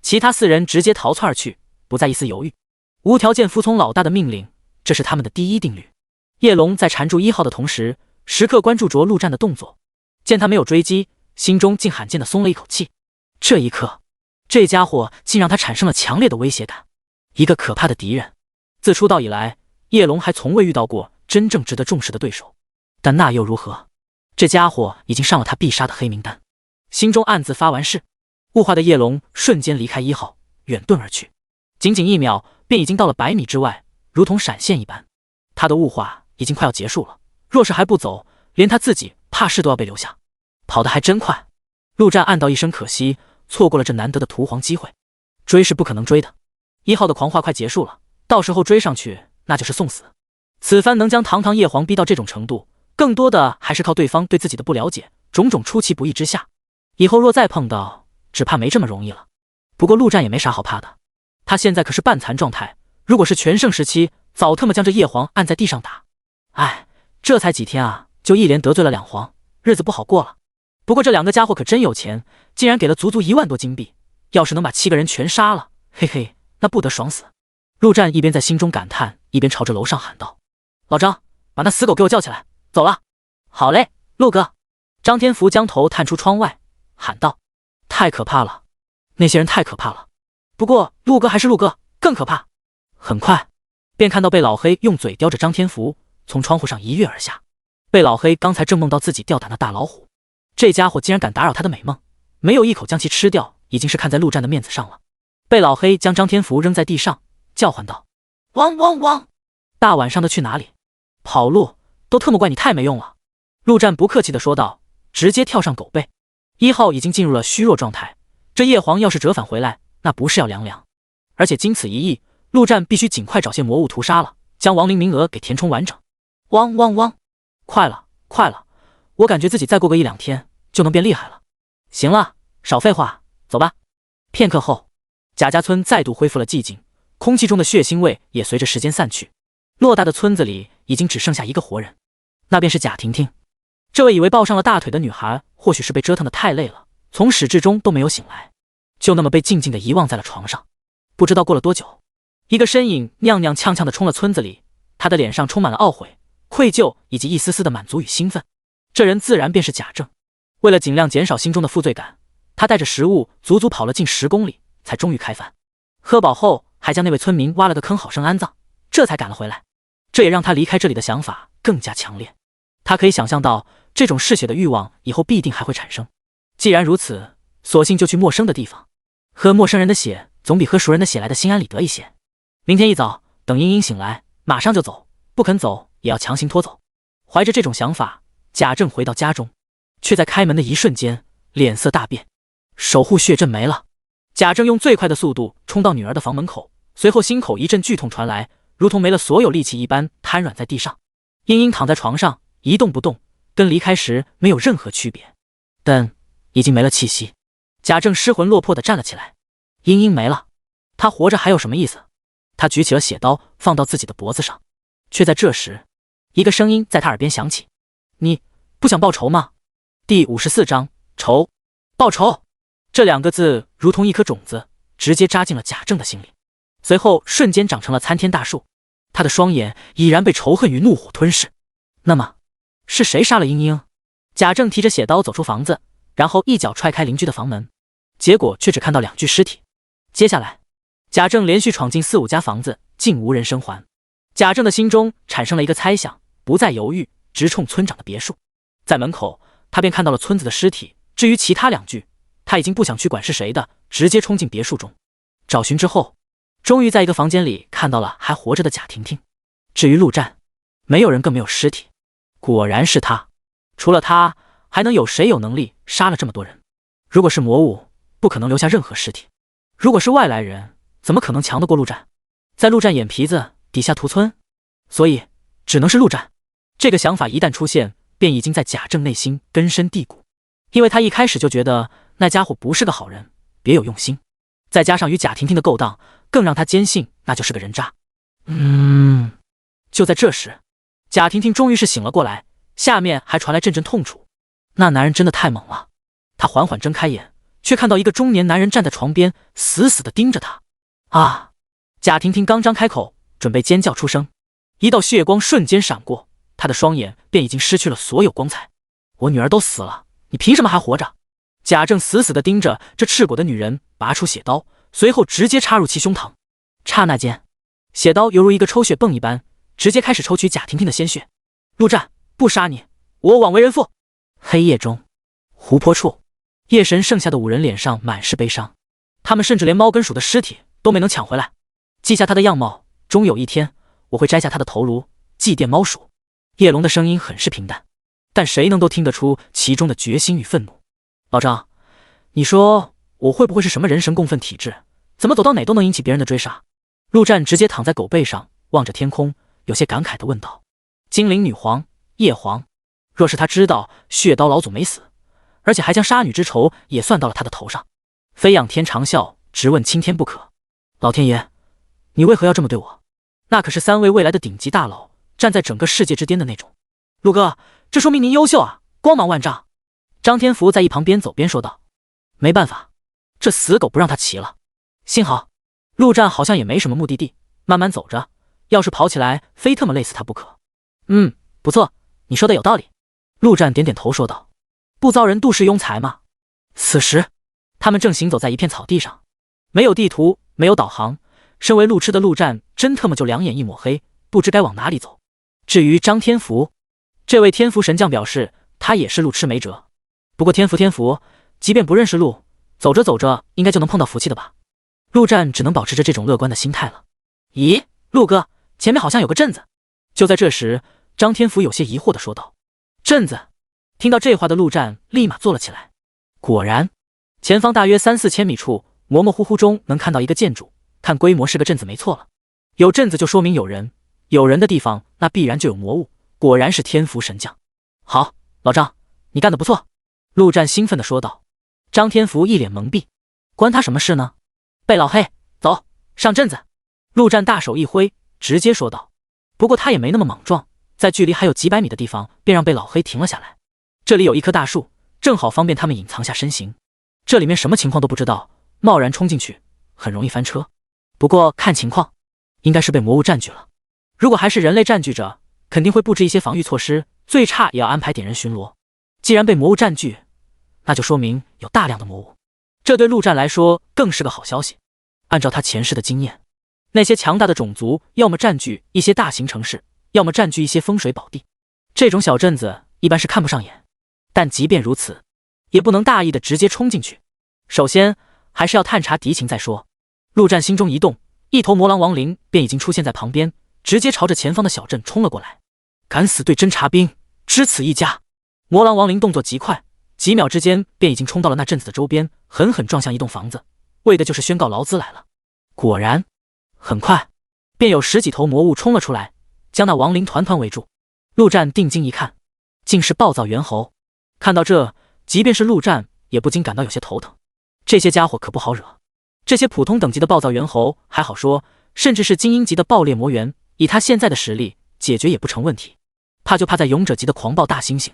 其他4人直接逃窜而去，不再一丝犹豫，无条件服从老大的命令，这是他们的第一定律。叶龙在缠住1号的同时，时刻关注着陆战的动作。见他没有追击，心中竟罕见的松了一口气。这一刻，这家伙竟让他产生了强烈的威胁感，一个可怕的敌人。自出道以来，叶龙还从未遇到过真正值得重视的对手，但那又如何？这家伙已经上了他必杀的黑名单。心中暗自发完誓，雾化的叶龙瞬间离开1号，远遁而去，仅仅1秒便已经到了100米之外，如同闪现一般。他的雾化已经快要结束了，若是还不走，连他自己怕是都要被留下。跑得还真快。陆战暗道一声可惜，错过了这难得的屠皇机会。追是不可能追的，1号的狂化快结束了，到时候追上去那就是送死。此番能将堂堂叶皇逼到这种程度，更多的还是靠对方对自己的不了解，种种出其不意之下。以后若再碰到，只怕没这么容易了。不过陆战也没啥好怕的，他现在可是半残状态，如果是全盛时期，早他妈将这叶皇按在地上打。哎，这才几天啊，就一连得罪了2皇，日子不好过了。不过这2个家伙可真有钱，竟然给了足足1万多金币，要是能把7个人全杀了，嘿嘿，那不得爽死。陆战一边在心中感叹，一边朝着楼上喊道：“老张，把那死狗给我叫起来，走了。”好嘞，陆哥。张天福将头探出窗外，喊道：“太可怕了，那些人太可怕了。不过陆哥还是陆哥，更可怕。”很快便看到被老黑用嘴叼着张天福从窗户上一跃而下。被老黑刚才正梦到自己吊打那大老虎，这家伙竟然敢打扰他的美梦，没有一口将其吃掉，已经是看在陆战的面子上了。被老黑将张天福扔在地上，叫唤道：“汪汪汪！大晚上的去哪里？跑路都特么怪你太没用了。”陆战不客气地说道，直接跳上狗背。1号已经进入了虚弱状态，这叶皇要是折返回来，那不是要凉凉。而且经此一役，陆战必须尽快找些魔物屠杀了，将亡灵名额给填充完整。汪汪汪！快了，快了！我感觉自己再过个1-2天就能变厉害了。行了，少废话，走吧。片刻后，贾家村再度恢复了寂静，空气中的血腥味也随着时间散去。偌大的村子里已经只剩下一个活人，那便是贾婷婷。这位以为抱上了大腿的女孩，或许是被折腾得太累了，从始至终都没有醒来，就那么被静静地遗忘在了床上。不知道过了多久，一个身影踉踉跄跄地冲了村子里，他的脸上充满了懊悔、愧疚以及一丝丝的满足与兴奋。这人自然便是贾政。为了尽量减少心中的负罪感，他带着食物足足跑了近10公里，才终于开饭。喝饱后，还将那位村民挖了个坑，好生安葬，这才赶了回来。这也让他离开这里的想法更加强烈。他可以想象到，这种嗜血的欲望以后必定还会产生。既然如此，索性就去陌生的地方，喝陌生人的血，总比喝熟人的血来的心安理得一些。明天一早，等茵茵醒来，马上就走，不肯走也要强行拖走。怀着这种想法，贾政回到家中，却在开门的一瞬间，脸色大变。守护血阵没了。贾政用最快的速度冲到女儿的房门口，随后心口一阵剧痛传来，如同没了所有力气一般瘫软在地上。茵茵躺在床上一动不动，跟离开时没有任何区别，但已经没了气息。贾政失魂落魄地站了起来，茵茵没了，她活着还有什么意思？他举起了血刀放到自己的脖子上，却在这时，一个声音在他耳边响起：“你不想报仇吗？”第54章仇。报仇这2个字如同一颗种子，直接扎进了贾政的心里，随后瞬间长成了参天大树。他的双眼已然被仇恨与怒火吞噬。那么是谁杀了茵茵？贾政提着血刀走出房子，然后一脚踹开邻居的房门，结果却只看到2具尸体。接下来贾政连续闯进4、5家房子，竟无人生还。贾政的心中产生了一个猜想，不再犹豫，直冲村长的别墅。在门口，他便看到了村子的尸体，至于其他2具，他已经不想去管是谁的，直接冲进别墅中。找寻之后，终于在一个房间里看到了还活着的贾婷婷。至于陆战，没有人，更没有尸体。果然是他。除了他还能有谁有能力杀了这么多人？如果是魔物，不可能留下任何尸体；如果是外来人，怎么可能强得过陆战？在陆战眼皮子底下屠村，所以只能是陆战。这个想法一旦出现，便已经在贾政内心根深蒂固，因为他一开始就觉得那家伙不是个好人，别有用心。再加上与贾婷婷的勾当，更让他坚信那就是个人渣。就在这时，贾婷婷终于是醒了过来，下面还传来阵阵痛楚。那男人真的太猛了，她缓缓睁开眼，却看到一个中年男人站在床边，死死地盯着她。啊！贾婷婷刚张开口，准备尖叫出声，一道血光瞬间闪过，她的双眼便已经失去了所有光彩。我女儿都死了，你凭什么还活着？贾政死死地盯着这赤果的女人，拔出血刀，随后直接插入其胸膛。刹那间，血刀犹如一个抽血泵一般，直接开始抽取贾婷婷的鲜血。陆战，不杀你，我枉为人父。黑夜中，湖泊处，夜神剩下的5人脸上满是悲伤，他们甚至连猫跟鼠的尸体都没能抢回来。记下他的样貌，终有一天我会摘下他的头颅，祭奠猫鼠。叶龙的声音很是平淡，但谁能都听得出其中的决心与愤怒。老张，你说我会不会是什么人神共愤体质？怎么走到哪都能引起别人的追杀？陆战直接躺在狗背上，望着天空，有些感慨地问道。精灵女皇叶皇，若是他知道血刀老祖没死，而且还将杀女之仇也算到了他的头上，非仰天长啸，直问青天不可。老天爷，你为何要这么对我？那可是3位未来的顶级大佬，站在整个世界之巅的那种。陆哥，这说明您优秀啊，光芒万丈。张天福在一旁边走边说道。没办法，这死狗不让他骑了。幸好陆战好像也没什么目的地，慢慢走着，要是跑起来非特么累死他不可。不错，你说的有道理。陆战点点头说道。不遭人妒是庸才吗？此时他们正行走在一片草地上，没有地图，没有导航，身为路痴的陆战真特么就两眼一抹黑，不知该往哪里走。至于张天福，这位天福神将表示他也是路痴没辙。不过天福，即便不认识路，走着走着应该就能碰到福气的吧。陆战只能保持着这种乐观的心态了。咦，陆哥，前面好像有个镇子。就在这时，张天福有些疑惑地说道。镇子？听到这话的陆战立马坐了起来。果然，前方大约3-4千米处，模模糊糊中能看到一个建筑，看规模是个镇子没错了。有镇子就说明有人，有人的地方那必然就有魔物，果然是天福神将。好，老张，你干得不错。陆战兴奋地说道。张天福一脸懵逼，关他什么事呢？被老黑，走，上镇子。陆战大手一挥，直接说道。不过他也没那么莽撞，在距离还有几百米的地方，便让被老黑停了下来。这里有一棵大树，正好方便他们隐藏下身形。这里面什么情况都不知道，贸然冲进去，很容易翻车。不过看情况，应该是被魔物占据了。如果还是人类占据着，肯定会布置一些防御措施，最差也要安排点人巡逻。既然被魔物占据，那就说明有大量的魔物，这对陆战来说更是个好消息。按照他前世的经验，那些强大的种族要么占据一些大型城市，要么占据一些风水宝地，这种小镇子一般是看不上眼。但即便如此，也不能大意的直接冲进去，首先还是要探查敌情再说。陆战心中一动，一头魔狼亡灵便已经出现在旁边，直接朝着前方的小镇冲了过来。敢死队侦察兵，只此一家。魔狼亡灵动作极快，几秒之间便已经冲到了那镇子的周边，狠狠撞向一栋房子，为的就是宣告劳资来了。果然，很快便有10几头魔物冲了出来，将那亡灵团团围住。陆战定睛一看，竟是暴躁猿猴。看到这，即便是陆战也不禁感到有些头疼。这些家伙可不好惹，这些普通等级的暴躁猿猴还好说，甚至是精英级的爆裂魔猿，以他现在的实力解决也不成问题。怕就怕在勇者级的狂暴大猩猩，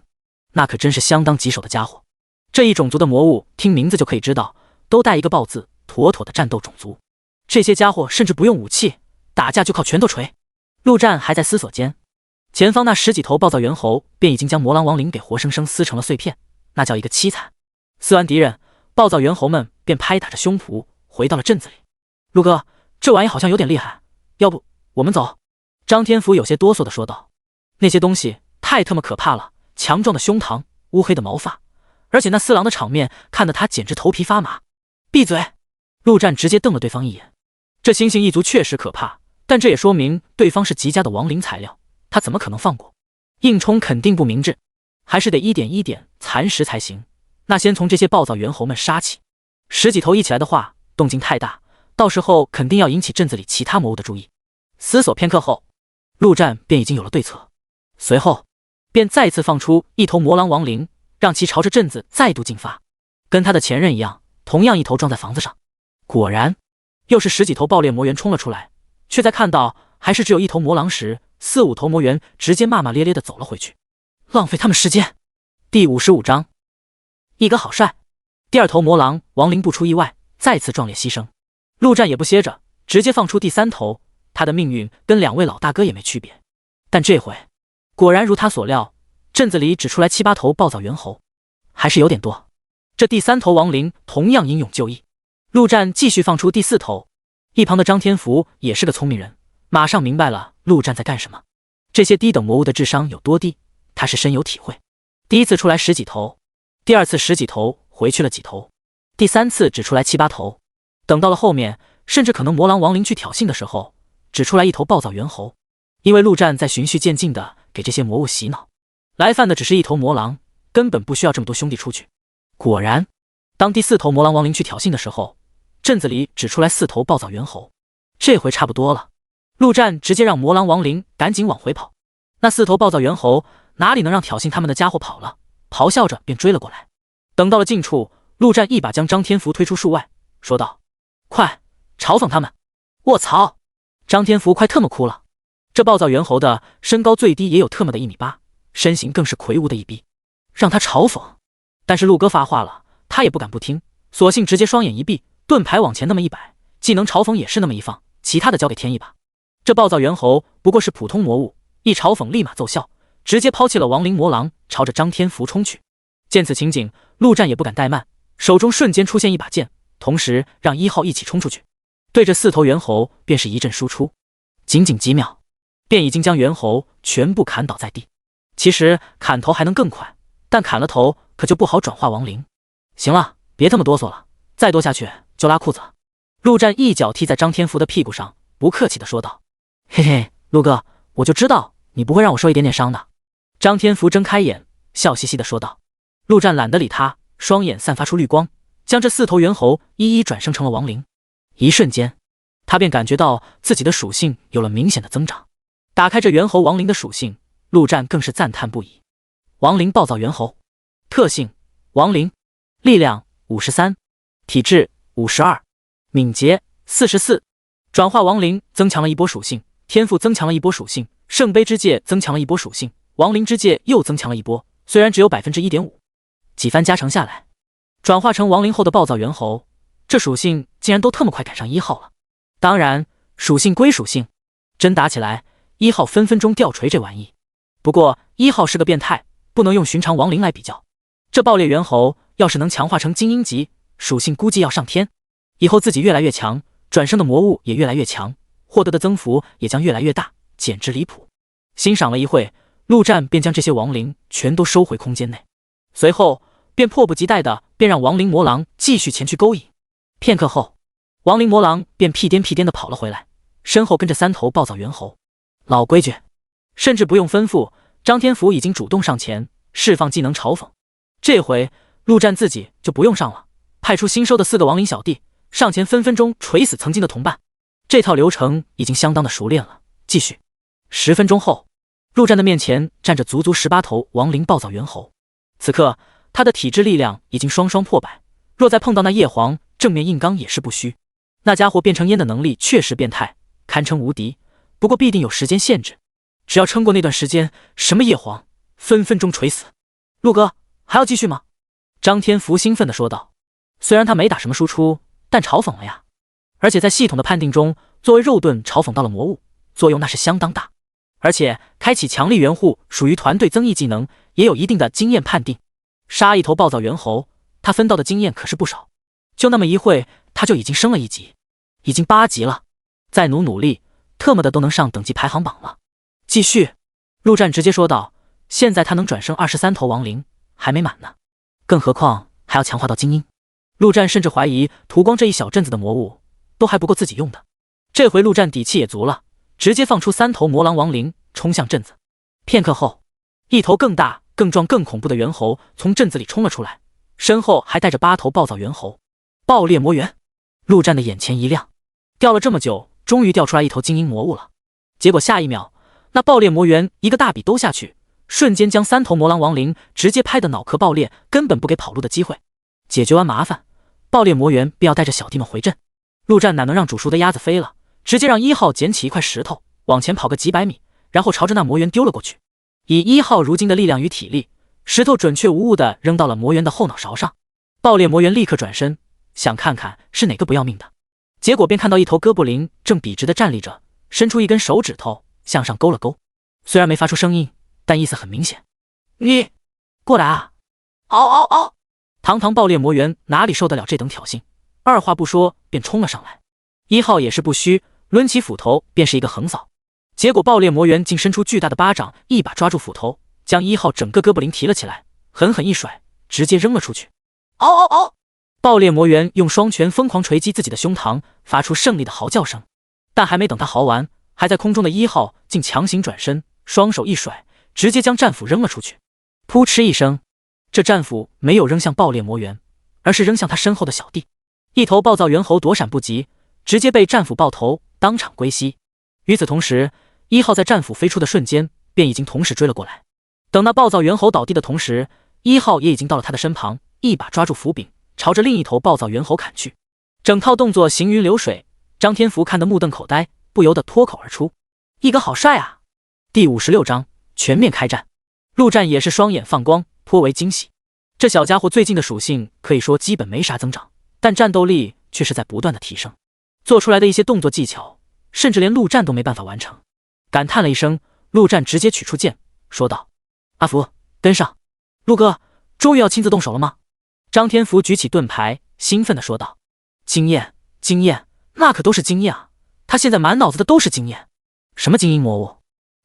那可真是相当棘手的家伙。这一种族的魔物，听名字就可以知道，都带一个暴字，妥妥的战斗种族。这些家伙甚至不用武器，打架就靠拳头锤。陆战还在思索间，前方那10几头暴躁猿猴便已经将魔狼亡灵给活生生撕成了碎片，那叫一个凄惨。撕完敌人，暴躁猿猴们便拍打着胸脯回到了镇子里。陆哥，这玩意好像有点厉害，要不我们走？张天福有些哆嗦地说道。那些东西太特么可怕了，强壮的胸膛，乌黑的毛发，而且那撕狼的场面看得他简直头皮发麻。闭嘴！陆战直接瞪了对方一眼。这猩猩一族确实可怕，但这也说明对方是极佳的亡灵材料，他怎么可能放过？硬冲肯定不明智。还是得一点一点蚕食才行。那先从这些暴躁猿猴们杀起，10几头一起来的话，动静太大，到时候肯定要引起镇子里其他魔物的注意。思索片刻后，陆战便已经有了对策。随后便再次放出一头魔狼亡灵，让其朝着镇子再度进发，跟他的前任一样，同样一头撞在房子上。果然又是10几头爆裂魔猿冲了出来，却在看到还是只有一头魔狼时，4、5头魔猿直接骂骂咧咧地走了回去，浪费他们时间。第55章，一哥好帅。第2头魔狼亡灵不出意外再次壮烈牺牲，陆战也不歇着，直接放出第3头。他的命运跟2位老大哥也没区别，但这回果然如他所料，镇子里只出来7、8头暴躁猿猴，还是有点多。这第3头亡灵同样英勇就义，陆战继续放出第4头。一旁的张天福也是个聪明人，马上明白了陆战在干什么。这些低等魔物的智商有多低，他是深有体会。第一次出来10几头，第2次10几头回去了几头，第3次只出来7、8头，等到了后面，甚至可能魔狼亡灵去挑衅的时候，只出来1头暴躁猿猴。因为陆战在循序渐进的给这些魔物洗脑，来犯的只是1头魔狼，根本不需要这么多兄弟出去。果然，当第4头魔狼亡灵去挑衅的时候，镇子里只出来4头暴躁猿猴。这回差不多了，陆战直接让魔狼亡灵赶紧往回跑。那4头暴躁猿猴哪里能让挑衅他们的家伙跑了，咆哮着便追了过来。等到了近处，陆战一把将张天福推出树外，说道：快嘲讽他们。卧槽，张天福快特么哭了。这暴躁猿猴的身高最低也有特么的1.8米，身形更是魁梧的一逼，让他嘲讽。但是陆哥发话了，他也不敢不听，索性直接双眼一闭，盾牌往前那么一摆，技能嘲讽也是那么一放，其他的交给天意吧。这暴躁猿猴不过是普通魔物，一嘲讽立马奏效，直接抛弃了亡灵魔狼，朝着张天福冲去。见此情景，陆战也不敢怠慢，手中瞬间出现一把剑，同时让1号一起冲出去，对着4头猿猴便是一阵输出，仅仅几秒便已经将猿猴全部砍倒在地。其实砍头还能更快，但砍了头可就不好转化亡灵。行了，别这么哆嗦了，再多下去就拉裤子。陆战一脚踢在张天福的屁股上，不客气地说道：嘿嘿，陆哥，我就知道你不会让我受一点点伤的。张天福睁开眼，笑嘻嘻地说道。陆战懒得理他，双眼散发出绿光，将这4头猿猴一一转生成了亡灵。一瞬间，他便感觉到自己的属性有了明显的增长。打开这猿猴亡灵的属性，陆战更是赞叹不已。亡灵暴躁猿猴，特性：亡灵，力量53，体质52，敏捷44。转化亡灵增强了一波属性，天赋增强了一波属性，圣杯之戒增强了一波属性，亡灵之戒又增强了一波，虽然只有 1.5%， 几番加成下来，转化成亡灵后的暴躁猿猴，这属性竟然都特么快赶上1号了。当然，属性归属性，真打起来1号分分钟掉锤这玩意。不过1号是个变态，不能用寻常亡灵来比较。这爆裂猿猴要是能强化成精英级，属性估计要上天，以后自己越来越强，转生的魔物也越来越强，获得的增幅也将越来越大，简直离谱。欣赏了一会，陆战便将这些亡灵全都收回空间内，随后便迫不及待的便让亡灵魔狼继续前去勾引。片刻后，亡灵魔狼便屁颠屁颠的跑了回来，身后跟着3头暴躁猿猴。老规矩，甚至不用吩咐，张天福已经主动上前释放技能嘲讽。这回陆战自己就不用上了，派出新收的4个亡灵小弟上前分分钟锤死曾经的同伴。这套流程已经相当的熟练了。继续，10分钟后，陆战的面前站着足足18头亡灵暴躁猿猴。此刻他的体质力量已经双双破百，若再碰到那叶皇，正面硬刚也是不虚。那家伙变成烟的能力确实变态，堪称无敌，不过必定有时间限制，只要撑过那段时间，什么叶皇分分钟锤死。陆哥还要继续吗？张天福兴奋地说道。虽然他没打什么输出，但嘲讽了呀，而且在系统的判定中，作为肉盾嘲讽到了魔物，作用那是相当大。而且开启强力援护属于团队增益技能，也有一定的经验判定。杀1头暴躁猿猴，他分到的经验可是不少，就那么一会他就已经升了1级，已经8级了，再努力特么的都能上等级排行榜了。继续，陆战直接说道，现在他能转生23头亡灵还没满呢，更何况还要强化到精英。陆战甚至怀疑屠光这一小阵子的魔物都还不够自己用的。这回陆战底气也足了，直接放出3头魔狼亡灵冲向阵子。片刻后，一头更大更壮更恐怖的猿猴从镇子里冲了出来，身后还带着8头暴躁猿猴。爆裂魔猿！陆战的眼前一亮，钓了这么久，终于钓出来一头精英魔物了。结果下一秒，那爆裂魔猿一个大笔兜下去，瞬间将3头魔狼亡灵直接拍得脑壳爆裂，根本不给跑路的机会。解决完麻烦，爆裂魔猿便要带着小弟们回镇。陆战哪能让煮熟的鸭子飞了，直接让1号捡起一块石头，往前跑个几百米，然后朝着那魔猿丢了过去。以1号如今的力量与体力，石头准确无误地扔到了魔猿的后脑勺上。爆裂魔猿立刻转身，想看看是哪个不要命的，结果便看到一头哥布林正笔直地站立着，伸出一根手指头向上勾了勾，虽然没发出声音，但意思很明显。你过来啊！嗷嗷嗷！堂堂爆裂魔猿哪里受得了这等挑衅，二话不说便冲了上来。1号也是不虚，抡起斧头便是一个横扫，结果爆裂魔猿竟伸出巨大的巴掌，一把抓住斧头，将1号整个哥布林提了起来，狠狠一甩，直接扔了出去。嗷嗷嗷！爆裂魔猿用双拳疯狂锤击自己的胸膛，发出胜利的嚎叫声。但还没等他嚎完，还在空中的1号竟强行转身，双手一甩，直接将战斧扔了出去。噗嗤一声，这战斧没有扔向爆裂魔猿，而是扔向他身后的小弟。一头暴躁猿猴躲闪不及，直接被战斧爆头，当场归西。与此同时，1号在战斧飞出的瞬间便已经同时追了过来。等那暴躁猿猴倒地的同时，1号也已经到了他的身旁，一把抓住斧柄，朝着另一头暴躁猿猴砍去。整套动作行云流水，张天福看得目瞪口呆，不由得脱口而出：“一哥好帅啊！”第56章全面开战。陆战也是双眼放光，颇为惊喜。这小家伙最近的属性可以说基本没啥增长，但战斗力却是在不断的提升，做出来的一些动作技巧，甚至连陆战都没办法完成。感叹了一声，陆战直接取出剑，说道：“阿福，跟上！陆哥，终于要亲自动手了吗？”张天福举起盾牌，兴奋地说道：“经验，经验，那可都是经验啊！他现在满脑子的都是经验。什么精英魔物？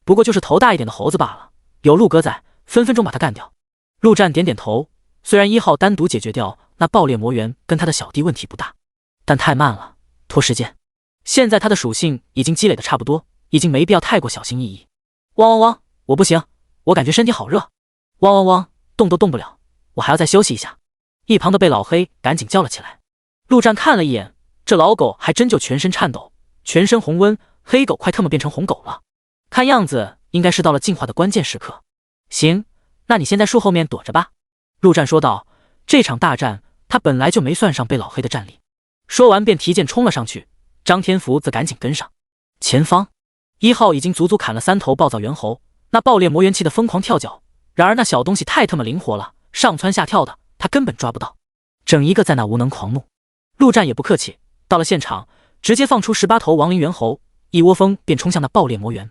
不过就是头大一点的猴子罢了。有陆哥在，分分钟把他干掉。”陆战点点头，虽然1号单独解决掉那爆裂魔猿跟他的小弟问题不大，但太慢了，拖时间。现在他的属性已经积累的差不多，已经没必要太过小心翼翼。汪汪汪！我不行，我感觉身体好热。汪汪汪！动都动不了，我还要再休息一下。一旁的被老黑赶紧叫了起来。陆战看了一眼，这老狗还真就全身颤抖，全身红温，黑狗快特么变成红狗了。看样子应该是到了进化的关键时刻。行，那你先在树后面躲着吧。陆战说道。这场大战他本来就没算上被老黑的战力。说完便提剑冲了上去，张天福则赶紧跟上。前方1号已经足足砍了3头暴躁猿猴，那爆裂魔猿气得疯狂跳脚，然而那小东西太特么灵活了，上蹿下跳的，他根本抓不到，整一个在那无能狂怒。陆战也不客气，到了现场直接放出18头亡灵猿猴，一窝蜂便冲向那爆裂魔猿。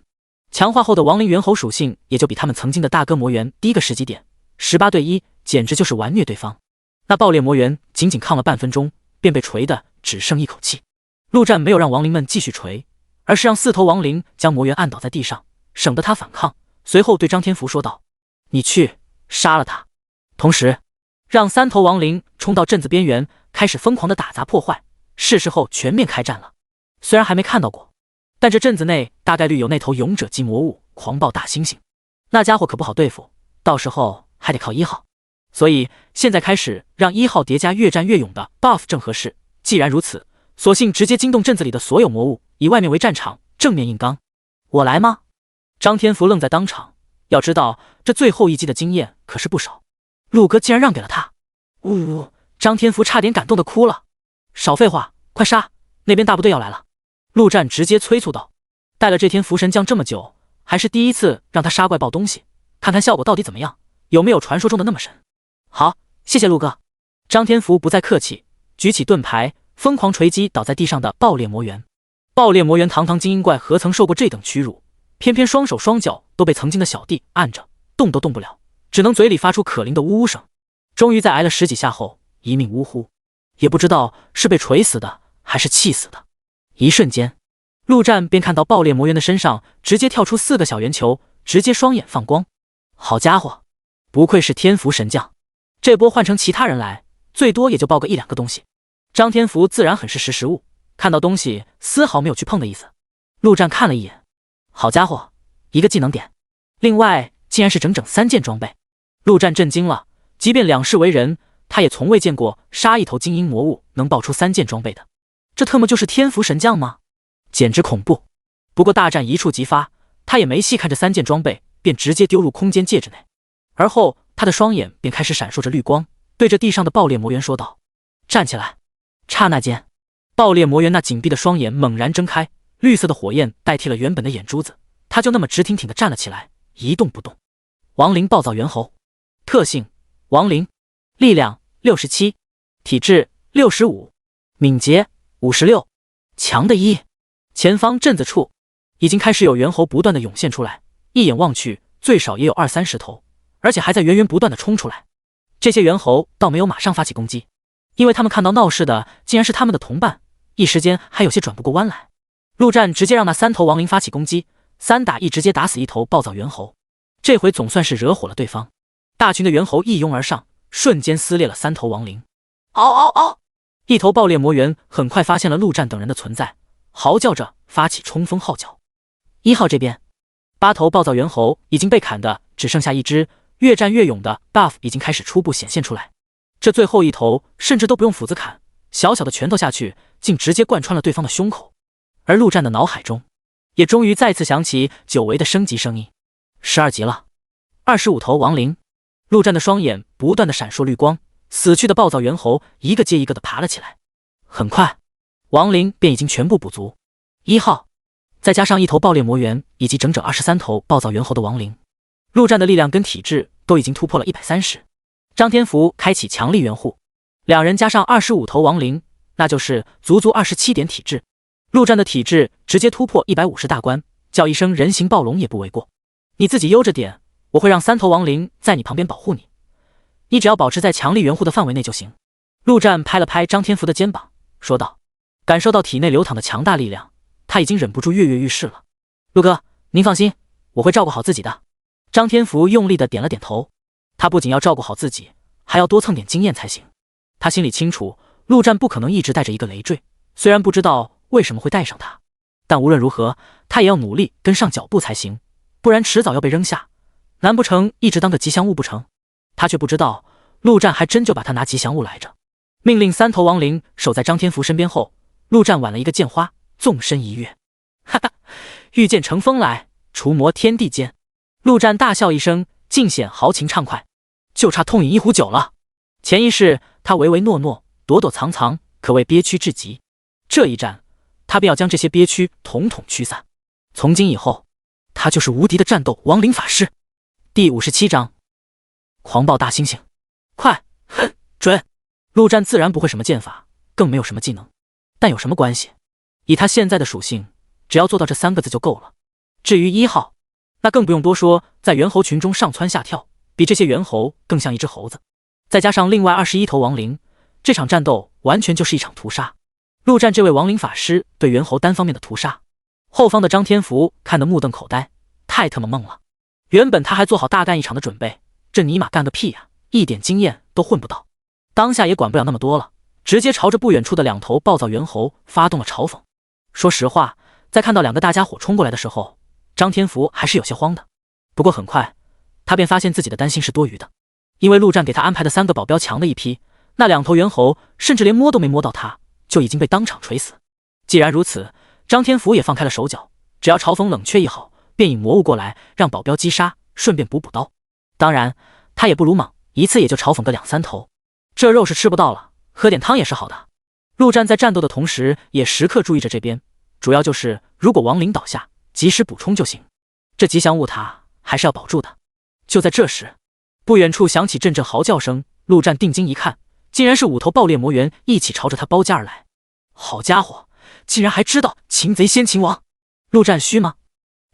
强化后的亡灵猿猴属性也就比他们曾经的大哥魔猿低个10几点，18对1简直就是玩虐对方。那爆裂魔猿仅仅抗了半分钟，便被锤的只剩一口气。陆战没有让亡灵们继续锤，而是让4头亡灵将魔猿按倒在地上，省得他反抗。随后对张天福说道：“你去杀了他。”同时让3头亡灵冲到镇子边缘，开始疯狂的打砸破坏。是时候全面开战了。虽然还没看到过，但这镇子内大概率有那头勇者级魔物狂暴大猩猩，那家伙可不好对付，到时候还得靠1号。所以现在开始让1号叠加越战越勇的 buff 正合适。既然如此，索性直接惊动镇子里的所有魔物，以外面为战场，正面硬刚。我来吗？张天福愣在当场，要知道这最后一击的经验可是不少，陆哥竟然让给了他。呜！张天福差点感动的哭了。少废话，快杀！那边大部队要来了。陆战直接催促道。带了这天福神将这么久，还是第一次让他杀怪爆东西，看看效果到底怎么样，有没有传说中的那么神。好，谢谢陆哥。张天福不再客气，举起盾牌，疯狂锤击倒在地上的爆裂魔猿。爆裂魔猿堂堂精英怪，何曾受过这等屈辱？偏偏双手双脚都被曾经的小弟按着，动都动不了，只能嘴里发出可怜的呜呜声。终于在挨了10几下后，一命呜呼，也不知道是被锤死的还是气死的。一瞬间，陆战便看到爆裂魔猿的身上直接跳出4个小圆球，直接双眼放光。好家伙，不愧是天福神将，这波换成其他人来，最多也就爆个1、2个东西。张天福自然很是识时务，看到东西丝毫没有去碰的意思。陆战看了一眼，好家伙，一个技能点，另外竟然是整整3件装备。陆战震惊了，即便两世为人，他也从未见过杀一头精英魔物能爆出3件装备的，这特么就是天福神将吗？简直恐怖！不过大战一触即发，他也没细看这3件装备，便直接丢入空间戒指内，而后他的双眼便开始闪烁着绿光，对着地上的爆裂魔猿说道：“站起来！”刹那间，爆裂魔猿那紧闭的双眼猛然睁开，绿色的火焰代替了原本的眼珠子，他就那么直挺挺地站了起来，一动不动。亡灵暴躁猿猴，特性：亡灵，力量67，体质65，敏捷56，强的一。前方镇子处已经开始有猿猴不断的涌现出来，一眼望去最少也有20-30头，而且还在源源不断的冲出来。这些猿猴倒没有马上发起攻击，因为他们看到闹事的竟然是他们的同伴，一时间还有些转不过弯来。陆战直接让那3头亡灵发起攻击，3打1直接打死1头暴躁猿猴，这回总算是惹火了对方。大群的猿猴一拥而上，瞬间撕裂了3头亡灵。嗷嗷嗷！一头爆裂魔猿很快发现了陆战等人的存在，嚎叫着发起冲锋号角。1号这边，8头暴躁猿猴已经被砍的只剩下1只，越战越勇的 buff 已经开始初步显现出来。这最后1头甚至都不用斧子砍，小小的拳头下去，竟直接贯穿了对方的胸口。而陆战的脑海中也终于再次响起久违的升级声音：12级了，25头亡灵。陆战的双眼不断的闪烁绿光，死去的暴躁猿猴一个接一个的爬了起来。很快，亡灵便已经全部补足。1号，再加上1头爆裂魔猿以及整整23头暴躁猿猴的亡灵，陆战的力量跟体质都已经突破了130。张天福开启强力援护，2人加上25头亡灵，那就是足足27点体质。陆战的体质直接突破150大关，叫一声人形暴龙也不为过。你自己悠着点，我会让3头亡灵在你旁边保护你，你只要保持在强力援护的范围内就行。陆战拍了拍张天福的肩膀，说道。感受到体内流淌的强大力量，他已经忍不住跃跃欲试了。陆哥，您放心，我会照顾好自己的。张天福用力的点了点头，他不仅要照顾好自己，还要多蹭点经验才行。他心里清楚，陆战不可能一直带着一个累赘，虽然不知道为什么会带上他，但无论如何，他也要努力跟上脚步才行，不然迟早要被扔下，难不成一直当个吉祥物不成？他却不知道，陆战还真就把他拿吉祥物来着。命令3头亡灵守在张天福身边后，陆战挽了一个剑花，纵身一跃，哈哈，御剑乘风来，除魔天地间。陆战大笑一声，尽显豪情畅快，就差痛饮一壶酒了。前一世他唯唯诺诺，躲躲藏藏，可谓憋屈至极。这一战，他便要将这些憋屈统统驱散。从今以后，他就是无敌的战斗亡灵法师。第57章，狂暴大猩猩，快，狠，准！陆战自然不会什么剑法，更没有什么技能，但有什么关系？以他现在的属性，只要做到这3个字就够了。至于1号，那更不用多说，在猿猴群中上蹿下跳，比这些猿猴更像一只猴子。再加上另外21头亡灵，这场战斗完全就是一场屠杀。陆战这位亡灵法师对猿猴单方面的屠杀，后方的张天福看得目瞪口呆，太他妈懵了。原本他还做好大干一场的准备，这尼玛干个屁呀，一点经验都混不到。当下也管不了那么多了，直接朝着不远处的2头暴躁猿猴发动了嘲讽。说实话，在看到2个大家伙冲过来的时候，张天福还是有些慌的。不过很快，他便发现自己的担心是多余的，因为陆战给他安排的3个保镖强的一批，那2头猿猴甚至连摸都没摸到他，就已经被当场锤死。既然如此，张天福也放开了手脚，只要嘲讽冷却一好，便引魔物过来让保镖击杀，顺便补刀。当然，他也不鲁莽，一次也就嘲讽个2-3头。这肉是吃不到了，喝点汤也是好的。陆战在战斗的同时，也时刻注意着这边，主要就是如果亡灵倒下，及时补充就行。这吉祥物塔还是要保住的。就在这时，不远处响起阵阵嚎叫声，陆战定睛一看，竟然是5头爆裂魔猿一起朝着他包夹而来。好家伙，竟然还知道擒贼先擒王！陆战虚吗？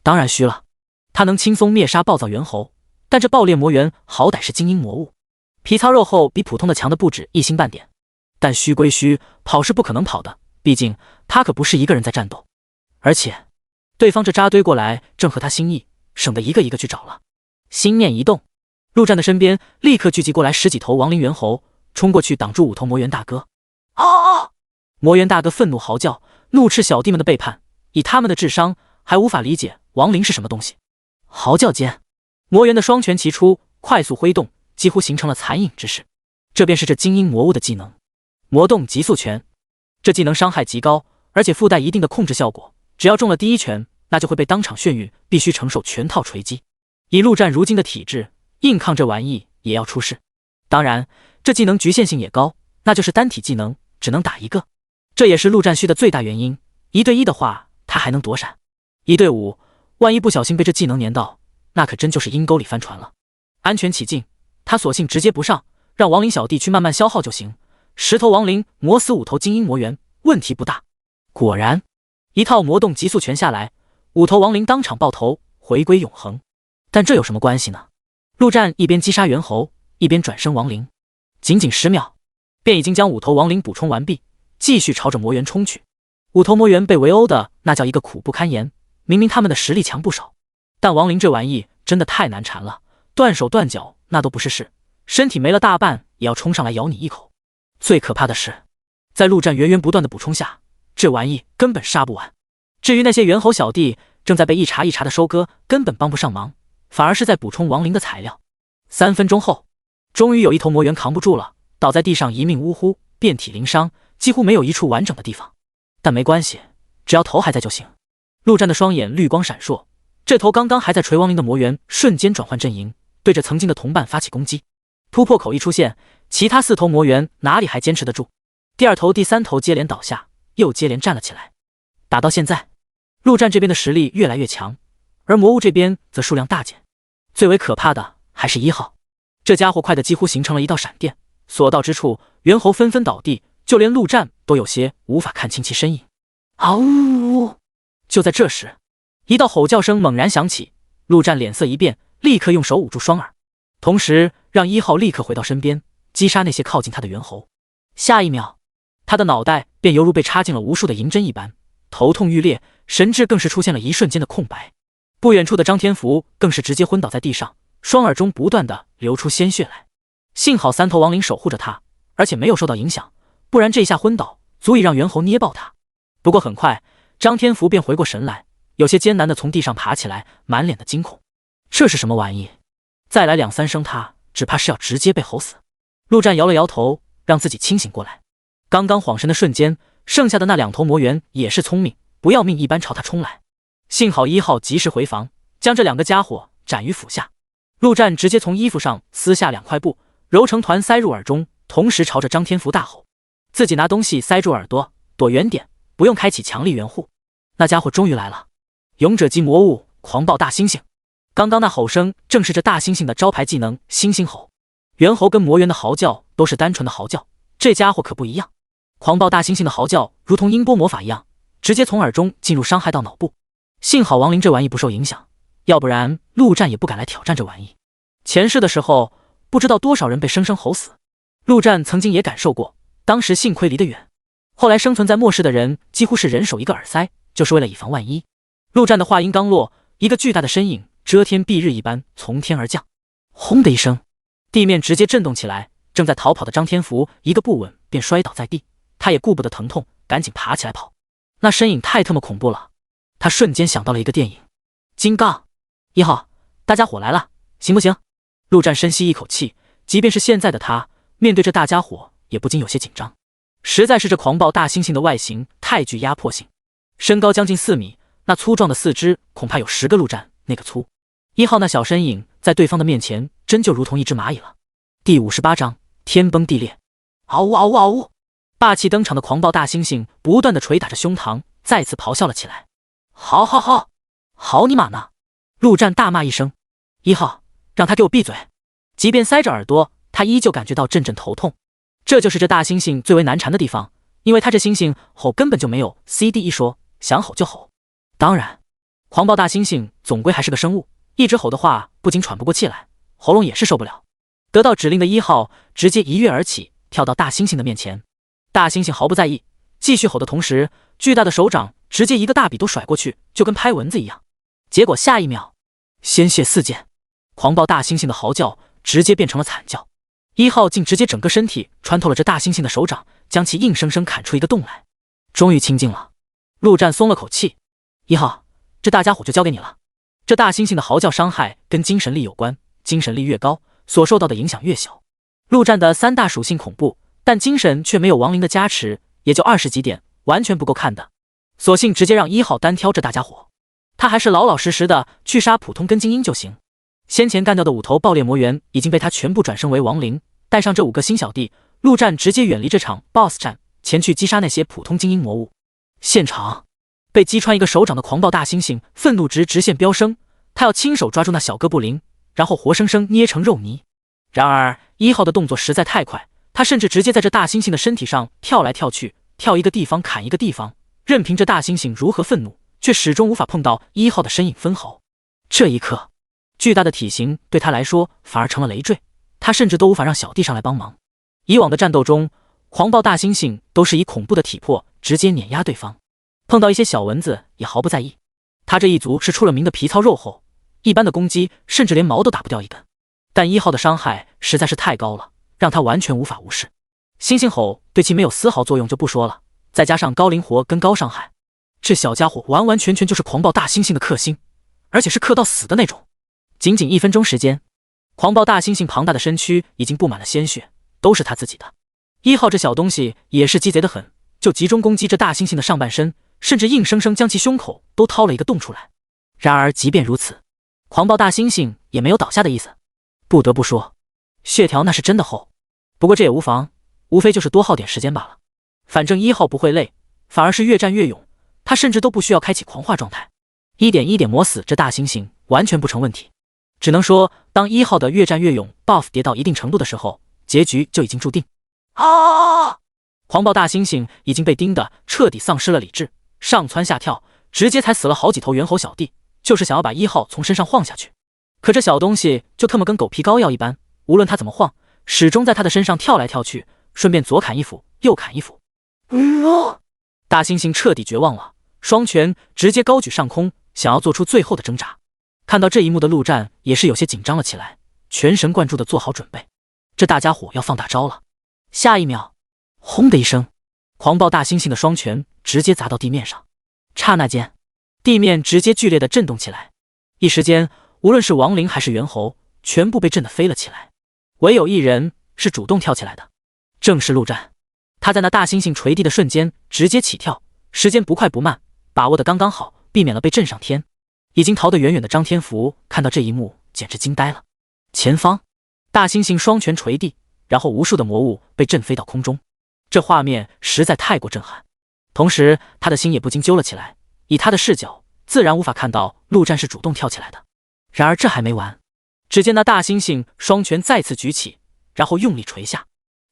当然虚了，他能轻松灭杀暴躁猿猴，但这爆裂魔猿好歹是精英魔物，皮糙肉厚，比普通的强的不止一星半点。但虚归虚，跑是不可能跑的，毕竟他可不是一个人在战斗。而且对方这扎堆过来正合他心意，省得一个一个去找了。心念一动，陆战的身边立刻聚集过来10几头亡灵猿猴，冲过去挡住5头魔猿大哥。啊！魔猿大哥愤怒嚎叫，怒斥小弟们的背叛，以他们的智商还无法理解亡灵是什么东西。嚎叫间，魔猿的双拳齐出，快速挥动，几乎形成了残影之势。这便是这精英魔物的技能——魔动极速拳。这技能伤害极高，而且附带一定的控制效果，只要中了第一拳，那就会被当场眩晕，必须承受全套锤击。以陆战如今的体质，硬抗这玩意也要出事。当然，这技能局限性也高，那就是单体技能只能打一个，这也是陆战虚的最大原因。1对1的话，他还能躲闪；1对5，万一不小心被这技能粘到，那可真就是阴沟里翻船了。安全起见，他索性直接不上，让亡灵小弟去慢慢消耗就行。10头亡灵磨死5头精英魔猿，问题不大。果然，一套魔动极速拳下来，5头亡灵当场爆头，回归永恒。但这有什么关系呢？陆战一边击杀猿猴，一边转身亡灵，仅仅10秒，便已经将5头亡灵补充完毕，继续朝着魔猿冲去。5头魔猿被围殴的那叫一个苦不堪言，明明他们的实力强不少，但亡灵这玩意真的太难缠了，断手断脚那都不是事，身体没了大半也要冲上来咬你一口。最可怕的是，在陆战源源不断的补充下，这玩意根本杀不完。至于那些猿猴小弟正在被一茬一茬的收割，根本帮不上忙，反而是在补充亡灵的材料。3分钟后，终于有一头魔猿扛不住了，倒在地上一命呜呼，遍体鳞伤，几乎没有一处完整的地方。但没关系，只要头还在就行。陆战的双眼绿光闪烁，这头刚刚还在锤亡灵的魔猿瞬间转换阵营，对着曾经的同伴发起攻击。突破口一出现，其他4头魔猿哪里还坚持得住？第2头、第3头接连倒下，又接连站了起来。打到现在，陆战这边的实力越来越强，而魔物这边则数量大减。最为可怕的还是1号，这家伙快得几乎形成了一道闪电，所到之处猿猴纷纷倒地，就连陆战都有些无法看清其身影。嗷呜！就在这时，一道吼叫声猛然响起，陆战脸色一变，立刻用手捂住双耳，同时让1号立刻回到身边，击杀那些靠近他的猿猴。下一秒，他的脑袋便犹如被插进了无数的银针一般，头痛欲裂，神智更是出现了一瞬间的空白。不远处的张天福更是直接昏倒在地上，双耳中不断的流出鲜血来。幸好3头亡灵守护着他，而且没有受到影响，不然这一下昏倒足以让猿猴捏爆他。不过很快，张天福便回过神来，有些艰难的从地上爬起来，满脸的惊恐。这是什么玩意？再来2、3声，他只怕是要直接被吼死。陆战摇了摇头，让自己清醒过来。刚刚晃神的瞬间，剩下的那2头魔猿也是聪明，不要命一般朝他冲来。幸好1号及时回防，将这2个家伙斩于斧下。陆战直接从衣服上撕下2块布，揉成团塞入耳中，同时朝着张天福大吼：“自己拿东西塞住耳朵，躲远点，不用开启强力援护。”那家伙终于来了，勇者级魔物狂暴大猩猩。刚刚那吼声正是这大猩猩的招牌技能猩猩吼。猿猴跟魔猿的嚎叫都是单纯的嚎叫，这家伙可不一样。狂暴大猩猩的嚎叫如同音波魔法一样，直接从耳中进入，伤害到脑部。幸好亡灵这玩意不受影响，要不然陆战也不敢来挑战这玩意。前世的时候，不知道多少人被生生吼死，陆战曾经也感受过，当时幸亏离得远。后来生存在末世的人几乎是人手一个耳塞，就是为了以防万一。陆战的话音刚落，一个巨大的身影遮天蔽日一般从天而降，轰的一声，地面直接震动起来。正在逃跑的张天福一个不稳便摔倒在地，他也顾不得疼痛，赶紧爬起来跑。那身影太他妈恐怖了，他瞬间想到了一个电影。金刚1号，大家伙来了，行不行？陆战深吸一口气，即便是现在的他，面对这大家伙也不禁有些紧张。实在是这狂暴大猩猩的外形太具压迫性，身高将近4米，那粗壮的4肢恐怕有10个陆战那个粗。1号那小身影在对方的面前真就如同一只蚂蚁了。第58章天崩地裂。嗷呜嗷呜嗷呜！霸气登场的狂暴大猩猩不断的捶打着胸膛，再次咆哮了起来。好好好，好你妈呢！陆战大骂一声：“1号，让他给我闭嘴！”即便塞着耳朵，他依旧感觉到阵阵头痛。这就是这大猩猩最为难缠的地方，因为他这猩猩吼根本就没有 CD 一说，想吼就吼。当然，狂暴大猩猩总归还是个生物，一直吼的话，不仅喘不过气来，喉咙也是受不了。得到指令的1号直接一跃而起，跳到大猩猩的面前。大猩猩毫不在意，继续吼的同时，巨大的手掌直接一个大笔都甩过去，就跟拍蚊子一样。结果下一秒，鲜血四溅，狂暴大猩猩的嚎叫直接变成了惨叫。1号竟直接整个身体穿透了这大猩猩的手掌，将其硬生生砍出一个洞来。终于清静了，陆战松了口气。1号，这大家伙就交给你了。这大猩猩的嚎叫伤害跟精神力有关，精神力越高，所受到的影响越小。陆战的3大属性恐怖，但精神却没有亡灵的加持，也就20几点，完全不够看的。索性直接让1号单挑这大家伙，他还是老老实实的去杀普通跟精英就行。先前干掉的5头爆裂魔猿已经被他全部转生为亡灵，带上这5个新小弟，陆战直接远离这场 BOSS 战，前去击杀那些普通精英魔物。现场被击穿一个手掌的狂暴大猩猩愤怒值直线飙升，他要亲手抓住那小哥布林，然后活生生捏成肉泥。然而1号的动作实在太快，他甚至直接在这大猩猩的身体上跳来跳去，跳一个地方砍一个地方，任凭这大猩猩如何愤怒，却始终无法碰到1号的身影分毫。这一刻，巨大的体型对他来说反而成了累赘，他甚至都无法让小弟上来帮忙。以往的战斗中，狂暴大猩猩都是以恐怖的体魄直接碾压对方，碰到一些小蚊子也毫不在意。他这一族是出了名的皮糙肉厚，一般的攻击甚至连毛都打不掉一根。但1号的伤害实在是太高了，让他完全无法无视。猩猩吼对其没有丝毫作用就不说了，再加上高灵活跟高伤害，这小家伙完完全全就是狂暴大猩猩的克星，而且是克到死的那种。仅仅1分钟时间，狂暴大猩猩庞大的身躯已经布满了鲜血，都是他自己的。1号这小东西也是鸡贼的很，就集中攻击这大猩猩的上半身，甚至硬生生将其胸口都掏了一个洞出来。然而即便如此，狂暴大猩猩也没有倒下的意思。不得不说，血条那是真的厚，不过这也无妨，无非就是多耗点时间罢了。反正1号不会累，反而是越战越勇，他甚至都不需要开启狂化状态，一点一点磨死这大猩猩完全不成问题。只能说，当1号的越战越勇 buff 叠到一定程度的时候，结局就已经注定。狂暴大猩猩已经被盯得彻底丧失了理智，上蹿下跳，直接踩死了好几头猿猴小弟，就是想要把1号从身上晃下去。可这小东西就特么跟狗皮膏药一般，无论他怎么晃，始终在他的身上跳来跳去，顺便左砍一斧右砍一斧。大猩猩彻底绝望了，双拳直接高举上空，想要做出最后的挣扎。看到这一幕的陆战也是有些紧张了起来，全神贯注地做好准备，这大家伙要放大招了。下一秒，轰的一声，狂暴大猩猩的双拳直接砸到地面上，刹那间，地面直接剧烈地震动起来，一时间无论是亡灵还是猿猴，全部被震得飞了起来。唯有一人是主动跳起来的，正是陆战。他在那大猩猩垂地的瞬间直接起跳，时间不快不慢，把握得刚刚好，避免了被震上天。已经逃得远远的张天福看到这一幕简直惊呆了。前方，大猩猩双拳垂地，然后无数的魔物被震飞到空中，这画面实在太过震撼。同时他的心也不禁揪了起来，以他的视角自然无法看到陆战是主动跳起来的。然而这还没完，只见那大猩猩双拳再次举起，然后用力垂下，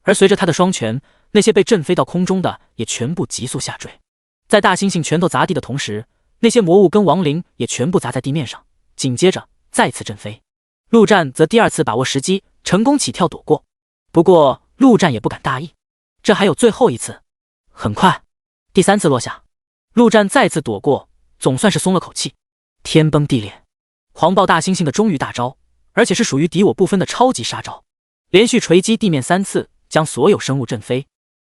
而随着他的双拳，那些被震飞到空中的也全部急速下坠。在大猩猩拳头砸地的同时，那些魔物跟亡灵也全部砸在地面上，紧接着再次震飞。陆战则第2次把握时机，成功起跳躲过。不过陆战也不敢大意，这还有最后一次。很快，第3次落下，陆战再次躲过，总算是松了口气。天崩地裂，狂暴大猩猩的终于大招，而且是属于敌我不分的超级杀招，连续锤击地面3次，将所有生物震飞。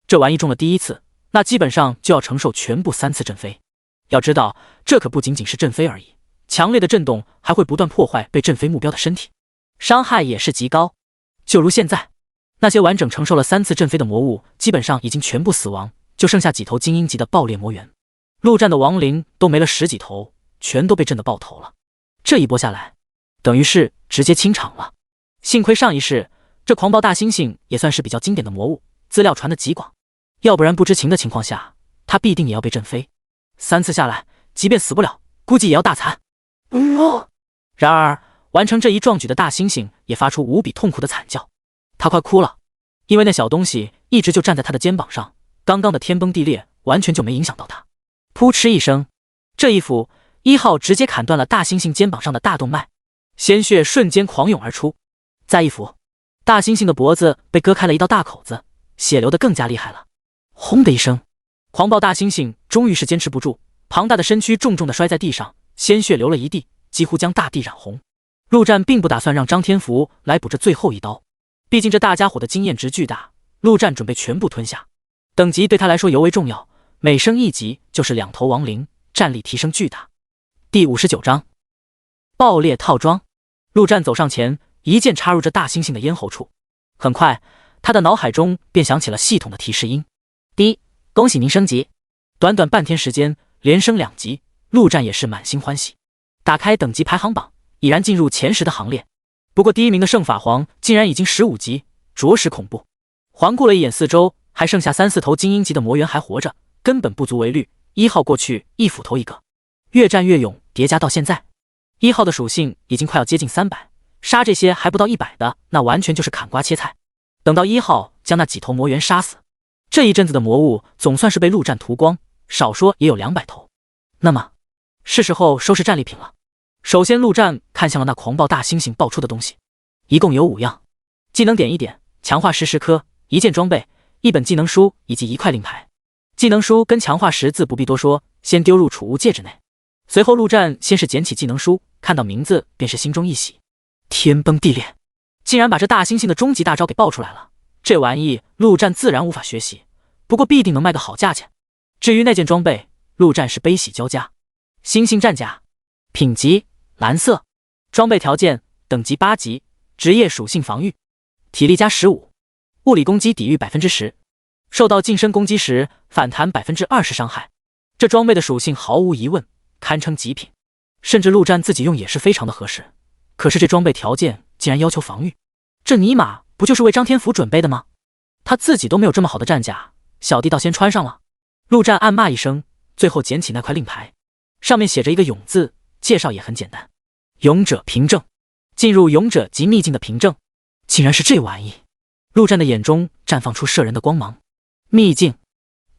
这玩意中了第1次，那基本上就要承受全部3次震飞。要知道，这可不仅仅是震飞而已，强烈的震动还会不断破坏被震飞目标的身体，伤害也是极高。就如现在，那些完整承受了3次震飞的魔物基本上已经全部死亡，就剩下几头精英级的爆裂魔猿。陆战的亡灵都没了10几头，全都被震得爆头了。这一波下来，等于是直接清场了。幸亏上一世这狂暴大猩猩也算是比较经典的魔物，资料传得极广，要不然不知情的情况下，他必定也要被震飞。3次下来，即便死不了，估计也要大惨。然而完成这一壮举的大猩猩也发出无比痛苦的惨叫，他快哭了，因为那小东西一直就站在他的肩膀上，刚刚的天崩地裂完全就没影响到他。噗嗤一声，这一斧1号直接砍断了大猩猩肩膀上的大动脉，鲜血瞬间狂涌而出。再一斧，大猩猩的脖子被割开了一道大口子，血流得更加厉害了。轰的一声，狂暴大猩猩终于是坚持不住，庞大的身躯重重地摔在地上，鲜血流了一地，几乎将大地染红。陆战并不打算让张天福来补这最后一刀，毕竟这大家伙的经验值巨大，陆战准备全部吞下。等级对他来说尤为重要，每升1级就是2头亡灵，战力提升巨大。第59章爆裂套装。陆战走上前，以一剑插入这大猩猩的咽喉处。很快，他的脑海中便响起了系统的提示音：第一，恭喜您升级。短短半天时间，连升2级，陆战也是满心欢喜。打开等级排行榜，已然进入前10的行列。不过第1名的圣法皇竟然已经15级，着实恐怖。环顾了一眼四周，还剩下3、4头精英级的魔猿还活着，根本不足为虑。1号过去一斧头一个，越战越勇，叠加到现在，1号的属性已经快要接近300，杀这些还不到100的，那完全就是砍瓜切菜。等到1号将那几头魔猿杀死，这一阵子的魔物总算是被陆战屠光，少说也有200头。那么是时候收拾战利品了。首先陆战看向了那狂暴大猩猩爆出的东西，一共有5样，技能点1点，强化石10颗，1件装备，1本技能书以及1块令牌。技能书跟强化石自不必多说，先丢入储物戒指内。随后陆战先是捡起技能书，看到名字便是心中一喜，天崩地裂，竟然把这大猩猩的终极大招给爆出来了。这玩意陆战自然无法学习，不过必定能卖个好价钱。至于那件装备，陆战是悲喜交加。猩猩战甲，品级蓝色，装备条件等级8级，职业属性防御，体力加15，物理攻击抵御 10%， 受到近身攻击时反弹 20% 伤害。这装备的属性毫无疑问堪称极品，甚至陆战自己用也是非常的合适。可是这装备条件竟然要求防御，这尼玛不就是为张天福准备的吗？他自己都没有这么好的战甲，小弟倒先穿上了。陆战暗骂一声，最后捡起那块令牌，上面写着一个勇字，介绍也很简单，勇者凭证，进入勇者及秘境的凭证。竟然是这玩意！陆战的眼中绽放出摄人的光芒。秘境，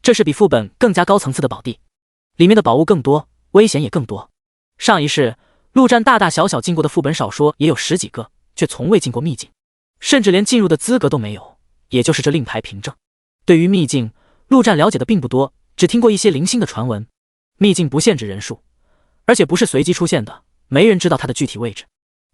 这是比副本更加高层次的宝地，里面的宝物更多，危险也更多。上一世陆战大大小小进过的副本少说也有10几个，却从未进过秘境，甚至连进入的资格都没有，也就是这令牌凭证。对于秘境，陆战了解的并不多，只听过一些零星的传闻。秘境不限制人数，而且不是随机出现的，没人知道它的具体位置。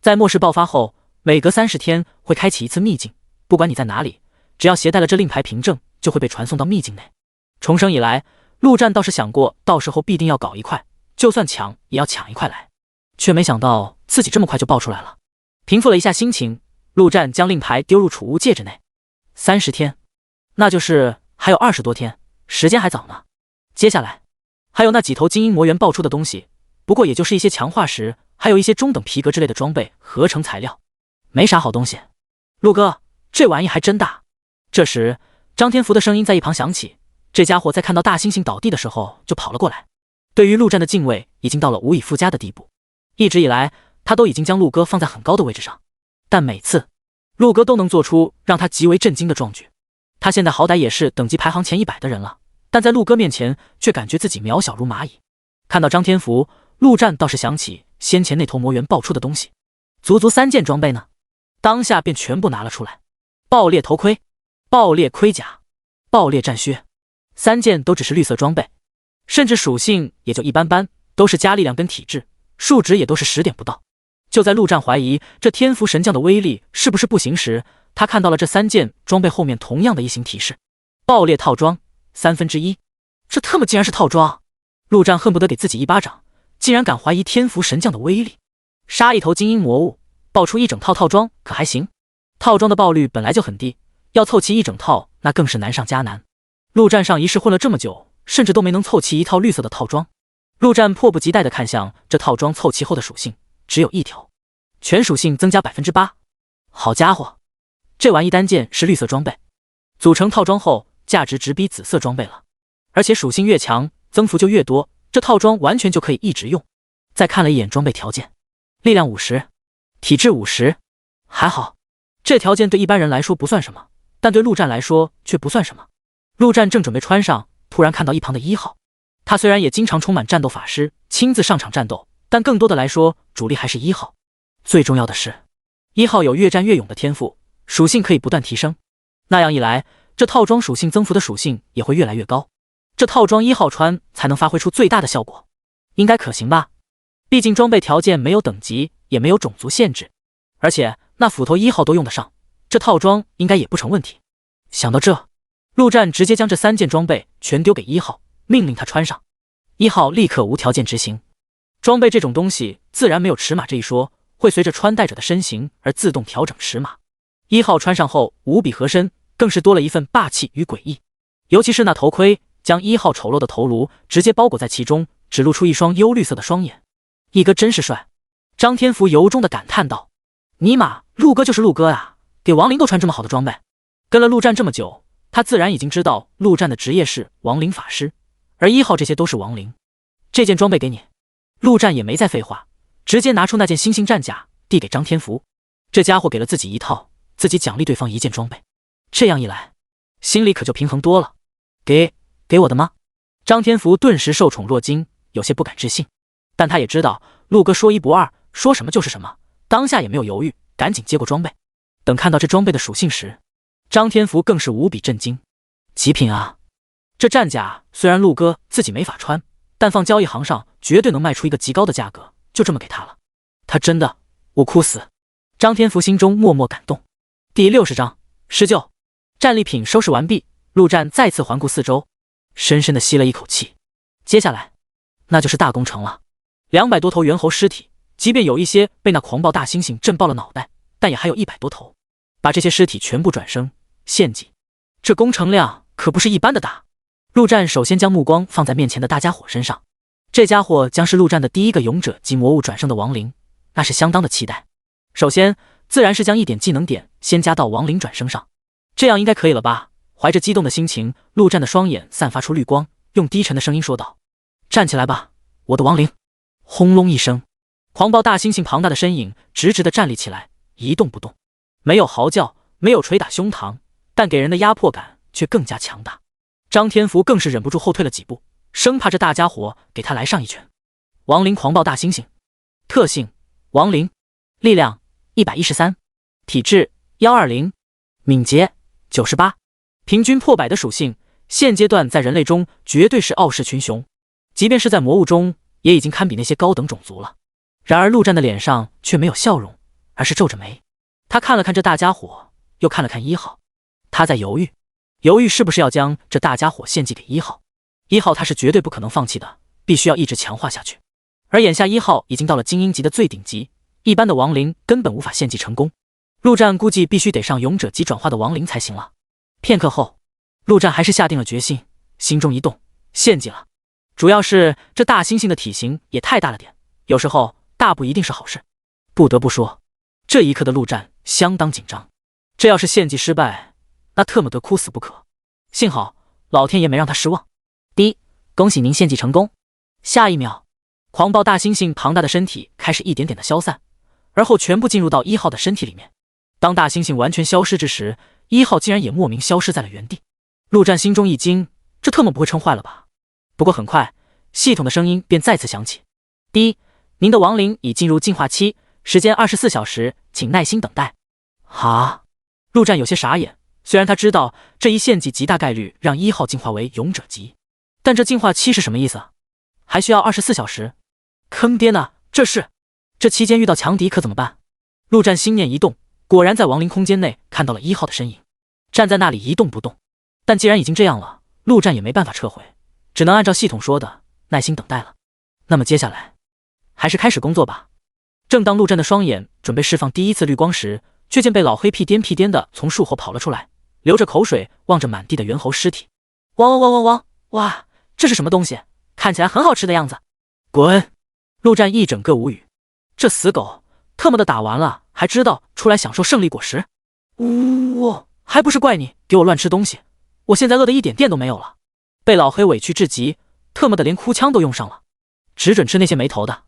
在末世爆发后，每隔30天会开启一次秘境，不管你在哪里，只要携带了这令牌凭证，就会被传送到秘境内。重生以来，陆战倒是想过到时候必定要搞一块，就算抢也要抢一块来，却没想到自己这么快就爆出来了。平复了一下心情，陆战将令牌丢入储物戒指内。30天，那就是还有20多天，时间还早呢。接下来还有那几头精英魔猿爆出的东西，不过也就是一些强化石，还有一些中等皮革之类的装备合成材料，没啥好东西。陆哥，这玩意还真大。这时张天福的声音在一旁响起，这家伙在看到大猩猩倒地的时候就跑了过来，对于陆战的敬畏已经到了无以复加的地步。一直以来他都已经将陆哥放在很高的位置上，但每次陆哥都能做出让他极为震惊的壮举。他现在好歹也是等级排行前100的人了，但在陆哥面前却感觉自己渺小如蚂蚁。看到张天福，陆战倒是想起先前那头魔猿爆出的东西，足足3件装备呢，当下便全部拿了出来。爆裂头盔、爆裂盔甲、爆裂战靴，3件都只是绿色装备，甚至属性也就一般般，都是加力量跟体质，数值也都是10点不到。就在陆战怀疑这天福神将的威力是不是不行时，他看到了这3件装备后面同样的一行提示：爆裂套装1/3，这特么竟然是套装！陆战恨不得给自己一巴掌，竟然敢怀疑天福神将的威力。杀一头精英魔物，爆出一整套套装可还行？套装的爆率本来就很低，要凑齐一整套那更是难上加难。陆战上一世混了这么久，甚至都没能凑齐一套绿色的套装。陆战迫不及待地看向这套装凑齐后的属性，只有一条，全属性增加 8%。 好家伙，这玩意单件是绿色装备，组成套装后价值直逼紫色装备了，而且属性越强增幅就越多，这套装完全就可以一直用。再看了一眼装备条件，力量50，体质50，还好，这条件对一般人来说不算什么，但对陆战来说却不算什么。陆战正准备穿上，突然看到一旁的1号。他虽然也经常充满战斗法师，亲自上场战斗，但更多的来说主力还是1号。最重要的是，1号有越战越勇的天赋，属性可以不断提升，那样一来，这套装属性增幅的属性也会越来越高。这套装1号穿才能发挥出最大的效果，应该可行吧？毕竟装备条件没有等级，也没有种族限制，而且那斧头1号都用得上，这套装应该也不成问题。想到这，陆战直接将这3件装备全丢给1号，命令他穿上。1号立刻无条件执行。装备这种东西自然没有尺码这一说，会随着穿戴者的身形而自动调整尺码。1号穿上后无比合身，更是多了一份霸气与诡异。尤其是那头盔，将1号丑陋的头颅直接包裹在其中，只露出一双幽绿色的双眼。一哥真是帅！张天福由衷的感叹道：“尼玛，陆哥就是陆哥啊，给亡灵都穿这么好的装备。”跟了陆战这么久，他自然已经知道陆战的职业是亡灵法师，而1号这些都是亡灵。这件装备给你。陆战也没再废话，直接拿出那件星星战甲递给张天福。这家伙给了自己一套，自己奖励对方一件装备，这样一来，心里可就平衡多了。给我的吗？张天福顿时受宠若惊，有些不敢置信。但他也知道陆哥说一不二，说什么就是什么，当下也没有犹豫，赶紧接过装备。等看到这装备的属性时，张天福更是无比震惊。极品啊！这战甲虽然陆哥自己没法穿，但放交易行上绝对能卖出一个极高的价格，就这么给他了。他真的，我哭死！张天福心中默默感动。第60章施救。战利品收拾完毕，陆战再次环顾四周，深深的吸了一口气。接下来，那就是大工程了。200多头猿猴尸体，即便有一些被那狂暴大猩猩震爆了脑袋，但也还有100多头。把这些尸体全部转生献祭，这工程量可不是一般的大。陆战首先将目光放在面前的大家伙身上，这家伙将是陆战的第一个勇者及魔物转生的亡灵，那是相当的期待。首先自然是将一点技能点先加到亡灵转生上，这样应该可以了吧？怀着激动的心情，陆战的双眼散发出绿光，用低沉的声音说道：“站起来吧，我的亡灵！”轰隆一声，狂暴大猩猩庞大的身影直直地站立起来，一动不动，没有嚎叫，没有捶打胸膛，但给人的压迫感却更加强大。张天福更是忍不住后退了几步，生怕这大家伙给他来上一拳。亡灵狂暴大猩猩，特性：亡灵，力量113，体质120，敏捷98，平均破100的属性，现阶段在人类中绝对是傲视群雄，即便是在魔物中也已经堪比那些高等种族了。然而陆战的脸上却没有笑容，而是皱着眉。他看了看这大家伙，又看了看1号，他在犹豫是不是要将这大家伙献祭给1号。1号他是绝对不可能放弃的，必须要一直强化下去。而眼下1号已经到了精英级的最顶级，一般的亡灵根本无法献祭成功。陆战估计必须得上勇者级转化的亡灵才行了。片刻后，陆战还是下定了决心，心中一动，献祭了。主要是这大猩猩的体型也太大了点，有时候大不一定是好事。不得不说，这一刻的陆战相当紧张，这要是献祭失败，那特么得哭死不可。幸好老天爷没让他失望。恭喜您献祭成功。下一秒，狂暴大猩猩庞大的身体开始一点点的消散，而后全部进入到1号的身体里面。当大猩猩完全消失之时，1号竟然也莫名消失在了原地。陆战心中一惊，这特么不会撑坏了吧？不过很快，系统的声音便再次响起：您的亡灵已进入进化期，时间24小时，请耐心等待。哈！陆战有些傻眼，虽然他知道这一献祭极大概率让1号进化为勇者级，但这进化期是什么意思？还需要24小时？坑爹呢！这期间遇到强敌可怎么办？陆战心念一动，果然在亡灵空间内看到了1号的身影，站在那里一动不动。但既然已经这样了，陆战也没办法撤回，只能按照系统说的耐心等待了。那么接下来还是开始工作吧。正当陆战的双眼准备释放第一次绿光时，却见被老黑屁颠的从树后跑了出来，流着口水望着满地的猿猴尸体。哇，这是什么东西？看起来很好吃的样子。滚！陆战一整个无语，这死狗特么的打完了还知道出来享受胜利果实。还不是怪你给我乱吃东西，我现在饿得一点电都没有了。被老黑委屈至极，特么的连哭腔都用上了。只准吃那些没头的。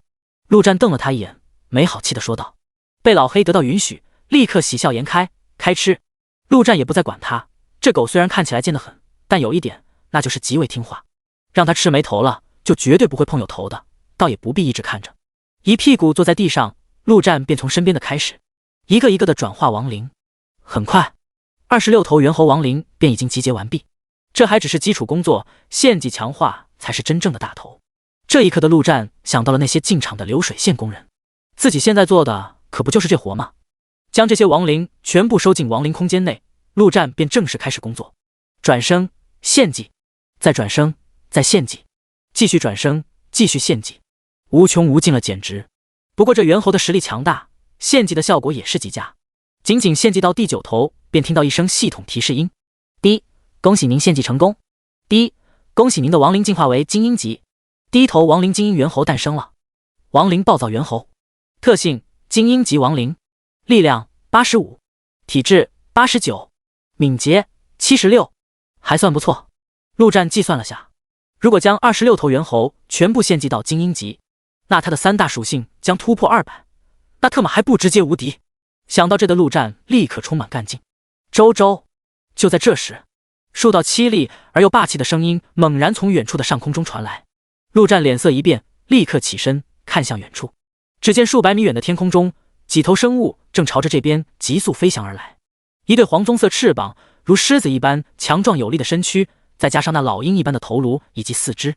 陆战瞪了他一眼，没好气的说道。被老黑得到允许，立刻喜笑颜开，开吃。陆战也不再管他，这狗虽然看起来贱得很，但有一点，那就是极为听话。让他吃没头了，就绝对不会碰有头的，倒也不必一直看着。一屁股坐在地上，陆战便从身边的开始，一个一个的转化亡灵。很快，26头猿猴亡灵便已经集结完毕。这还只是基础工作，献祭强化才是真正的大头。这一刻的陆战想到了那些进场的流水线工人，自己现在做的可不就是这活吗？将这些亡灵全部收进亡灵空间内，陆战便正式开始工作。转生，献祭，再转生，再献祭，继续转生，继续献祭，无穷无尽了简直。不过这猿猴的实力强大，献祭的效果也是极佳。仅仅献祭到第9头，便听到一声系统提示音：第，恭喜您献祭成功。第，恭喜您的亡灵进化为精英级。第一头亡灵精英猿猴诞生了。亡灵暴躁猿猴，特性精英级亡灵，力量85，体质89，敏捷76，还算不错。陆战计算了下，如果将26头猿猴全部献祭到精英级，那它的3大属性将突破200，那特么还不直接无敌？想到这的陆战立刻充满干劲。周周，就在这时，数道凄厉而又霸气的声音猛然从远处的上空中传来。陆战脸色一变，立刻起身看向远处，只见数百米远的天空中，几头生物正朝着这边急速飞翔而来。一对黄棕色翅膀，如狮子一般强壮有力的身躯，再加上那老鹰一般的头颅以及四肢，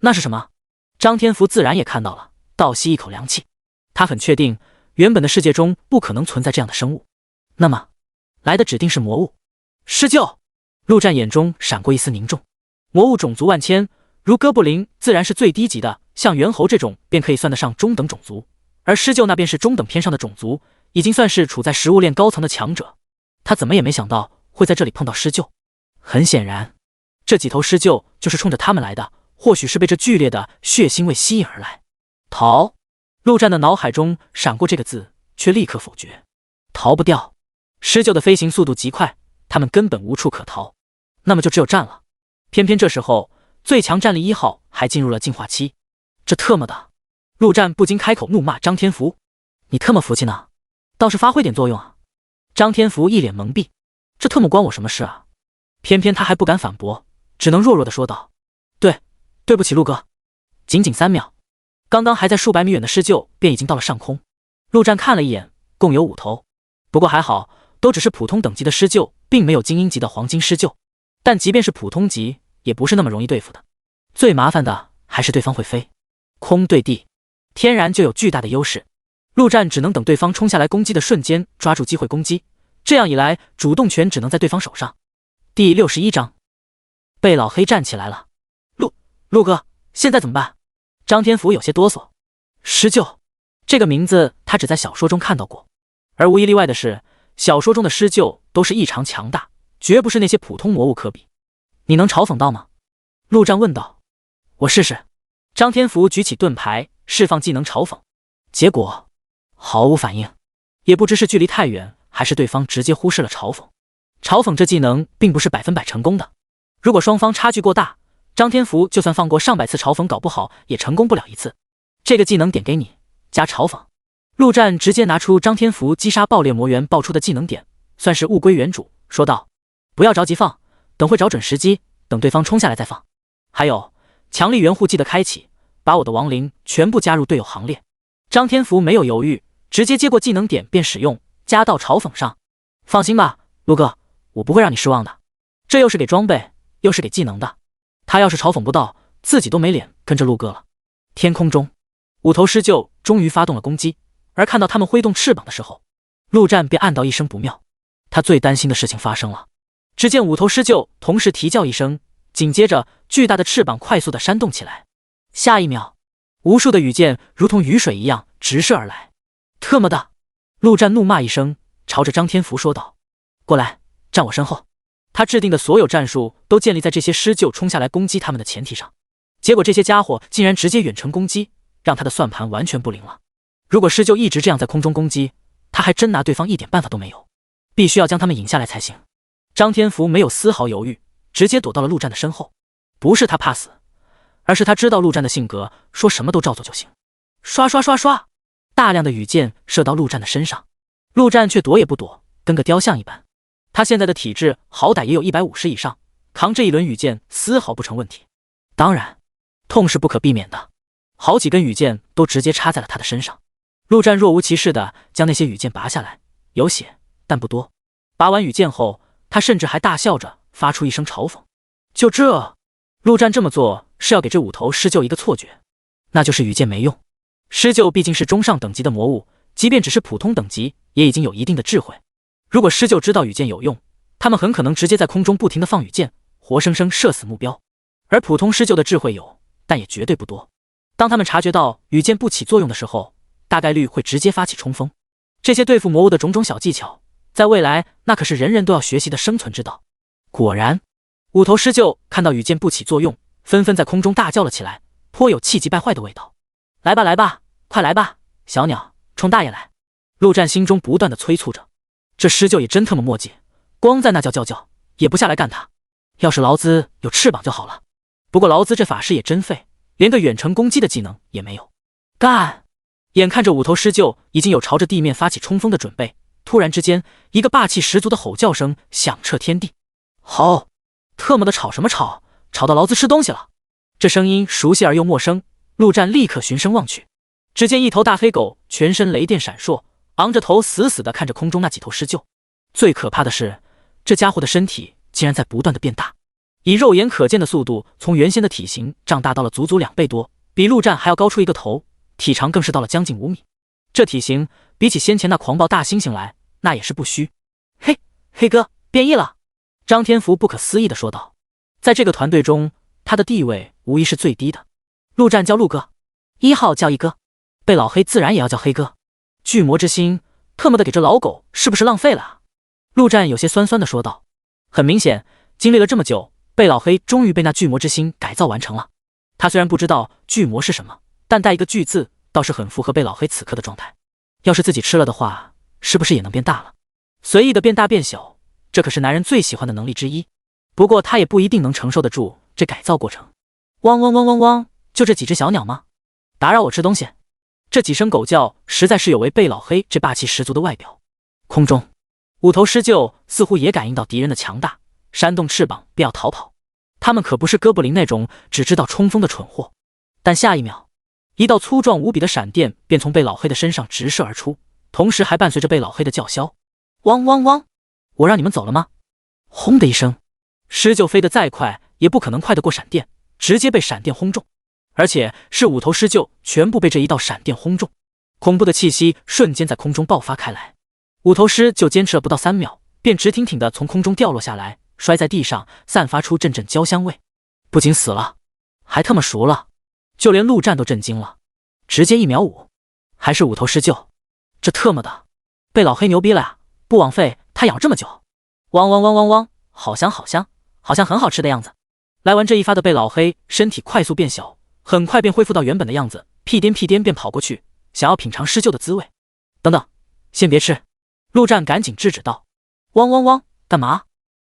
那是什么？张天福自然也看到了，倒吸一口凉气。他很确定，原本的世界中不可能存在这样的生物，那么来的指定是魔物。施救！陆战眼中闪过一丝凝重。魔物种族万千，如哥布林自然是最低级的，像猿猴这种便可以算得上中等种族，而施救那便是中等偏上的种族，已经算是处在食物链高层的强者。他怎么也没想到会在这里碰到施救。很显然，这几头施救就是冲着他们来的，或许是被这剧烈的血腥味吸引而来。逃！陆战的脑海中闪过这个字，却立刻否决。逃不掉。施救的飞行速度极快，他们根本无处可逃，那么就只有战了。偏偏这时候，最强战力1号还进入了进化期。这特么的！陆战不禁开口怒骂张天福：“你特么服气呢？倒是发挥点作用啊！”张天福一脸懵逼，这特么关我什么事啊？偏偏他还不敢反驳，只能弱弱的说道：“对不起，陆哥。”仅仅3秒，刚刚还在数百米远的施救便已经到了上空。陆战看了一眼，共有5头，不过还好，都只是普通等级的施救，并没有精英级的黄金施救。但即便是普通级，也不是那么容易对付的。最麻烦的还是对方会飞，空对地，天然就有巨大的优势。陆战只能等对方冲下来攻击的瞬间，抓住机会攻击。这样一来，主动权只能在对方手上。第61章，被老黑站起来了。陆哥，现在怎么办？张天福有些哆嗦。施救这个名字他只在小说中看到过，而无一例外的是，小说中的施救都是异常强大，绝不是那些普通魔物可比。你能嘲讽到吗？陆战问道。我试试。张天福举起盾牌，释放技能嘲讽，结果毫无反应。也不知是距离太远，还是对方直接忽视了嘲讽。嘲讽这技能并不是100%成功的，如果双方差距过大，张天福就算放过上百次嘲讽，搞不好也成功不了1次。这个技能点给你，加嘲讽。陆战直接拿出张天福击杀爆裂魔猿爆出的技能点，算是物归原主，说道：“不要着急放，等会找准时机，等对方冲下来再放。还有，强力援护技的开启，把我的亡灵全部加入队友行列。”张天福没有犹豫，直接接过技能点便使用，加到嘲讽上。放心吧，陆哥，我不会让你失望的。这又是给装备，又是给技能的。他要是嘲讽不到，自己都没脸跟着陆哥了。天空中，5头施救终于发动了攻击，而看到他们挥动翅膀的时候，陆战便暗道一声不妙。他最担心的事情发生了。只见5头施救同时啼叫一声，紧接着巨大的翅膀快速的扇动起来。下一秒，无数的羽箭如同雨水一样直射而来。特么的！陆战怒骂一声，朝着张天福说道：“过来，站我身后。”他制定的所有战术都建立在这些施救冲下来攻击他们的前提上，结果这些家伙竟然直接远程攻击，让他的算盘完全不灵了。如果施救一直这样在空中攻击，他还真拿对方一点办法都没有，必须要将他们引下来才行。张天福没有丝毫犹豫，直接躲到了陆战的身后。不是他怕死，而是他知道陆战的性格，说什么都照做就行。刷刷刷刷，大量的羽箭射到陆战的身上，陆战却躲也不躲，跟个雕像一般。他现在的体质好歹也有150以上，扛这一轮羽箭丝毫不成问题。当然，痛是不可避免的，好几根羽箭都直接插在了他的身上。陆战若无其事地将那些羽箭拔下来，有血，但不多。拔完羽箭后，他甚至还大笑着发出一声嘲讽。就这，陆战这么做是要给这5头施救一个错觉，那就是羽箭没用。施救毕竟是中上等级的魔物，即便只是普通等级，也已经有一定的智慧。如果施救知道羽箭有用，他们很可能直接在空中不停地放羽箭，活生生射死目标。而普通施救的智慧有，但也绝对不多。当他们察觉到羽箭不起作用的时候，大概率会直接发起冲锋。这些对付魔物的种种小技巧，在未来那可是人人都要学习的生存之道。果然，五头狮鹫看到羽箭不起作用，纷纷在空中大叫了起来，颇有气急败坏的味道。来吧来吧，快来吧，小鸟，冲大爷来！陆战心中不断的催促着。这狮鹫也真特么墨迹，光在那叫，也不下来干他。要是劳兹有翅膀就好了。不过劳兹这法师也真废，连个远程攻击的技能也没有。干！眼看着五头狮鹫已经有朝着地面发起冲锋的准备，突然之间，一个霸气十足的吼叫声响彻天地。吼！特么的吵什么吵？吵到劳兹吃东西了！这声音熟悉而又陌生，陆战立刻循声望去，只见一头大黑狗全身雷电闪烁，昂着头死死地看着空中那几头狮鹫。最可怕的是，这家伙的身体竟然在不断的变大，以肉眼可见的速度从原先的体型长大到了足足2倍多，比陆战还要高出一个头，体长更是到了将近5米。这体型比起先前那狂暴大猩猩来，那也是不虚。嘿，黑哥变异了！张天福不可思议地说道。在这个团队中，他的地位无疑是最低的。陆战叫陆哥，1号叫一哥，被老黑自然也要叫黑哥。巨魔之心，特么的给这老狗是不是浪费了啊？陆战有些酸酸地说道。很明显，经历了这么久，贝老黑终于被那巨魔之心改造完成了。他虽然不知道巨魔是什么，但带一个巨字倒是很符合贝老黑此刻的状态。要是自己吃了的话，是不是也能变大了？随意的变大变小，这可是男人最喜欢的能力之一。不过他也不一定能承受得住这改造过程。汪汪汪汪汪，就这几只小鸟吗？打扰我吃东西。这几声狗叫实在是有违贝老黑这霸气十足的外表。空中五头狮鹫似乎也感应到敌人的强大，扇动翅膀便要逃跑。他们可不是哥布林那种只知道冲锋的蠢货。但下一秒，一道粗壮无比的闪电便从贝老黑的身上直射而出，同时还伴随着贝老黑的叫嚣：汪汪汪！我让你们走了吗？轰的一声，狮鹫飞得再快也不可能快得过闪电，直接被闪电轰中，而且是5头狮鹫全部被这一道闪电轰中。恐怖的气息瞬间在空中爆发开来，5头狮就坚持了不到3秒，便直挺挺地从空中掉落下来，摔在地上，散发出阵阵焦香味。不仅死了，还特么熟了，就连陆战都震惊了，直接1秒5，还是5头狮鹫，这特么的，贝老黑牛逼了呀！不枉费他养这么久。汪汪汪汪汪，好香好香，好像很好吃的样子。来完这一发的贝老黑身体快速变小，很快便恢复到原本的样子，屁颠屁颠便跑过去，想要品尝狮鹫的滋味。等等，先别吃！陆战赶紧制止道。汪汪汪，干嘛？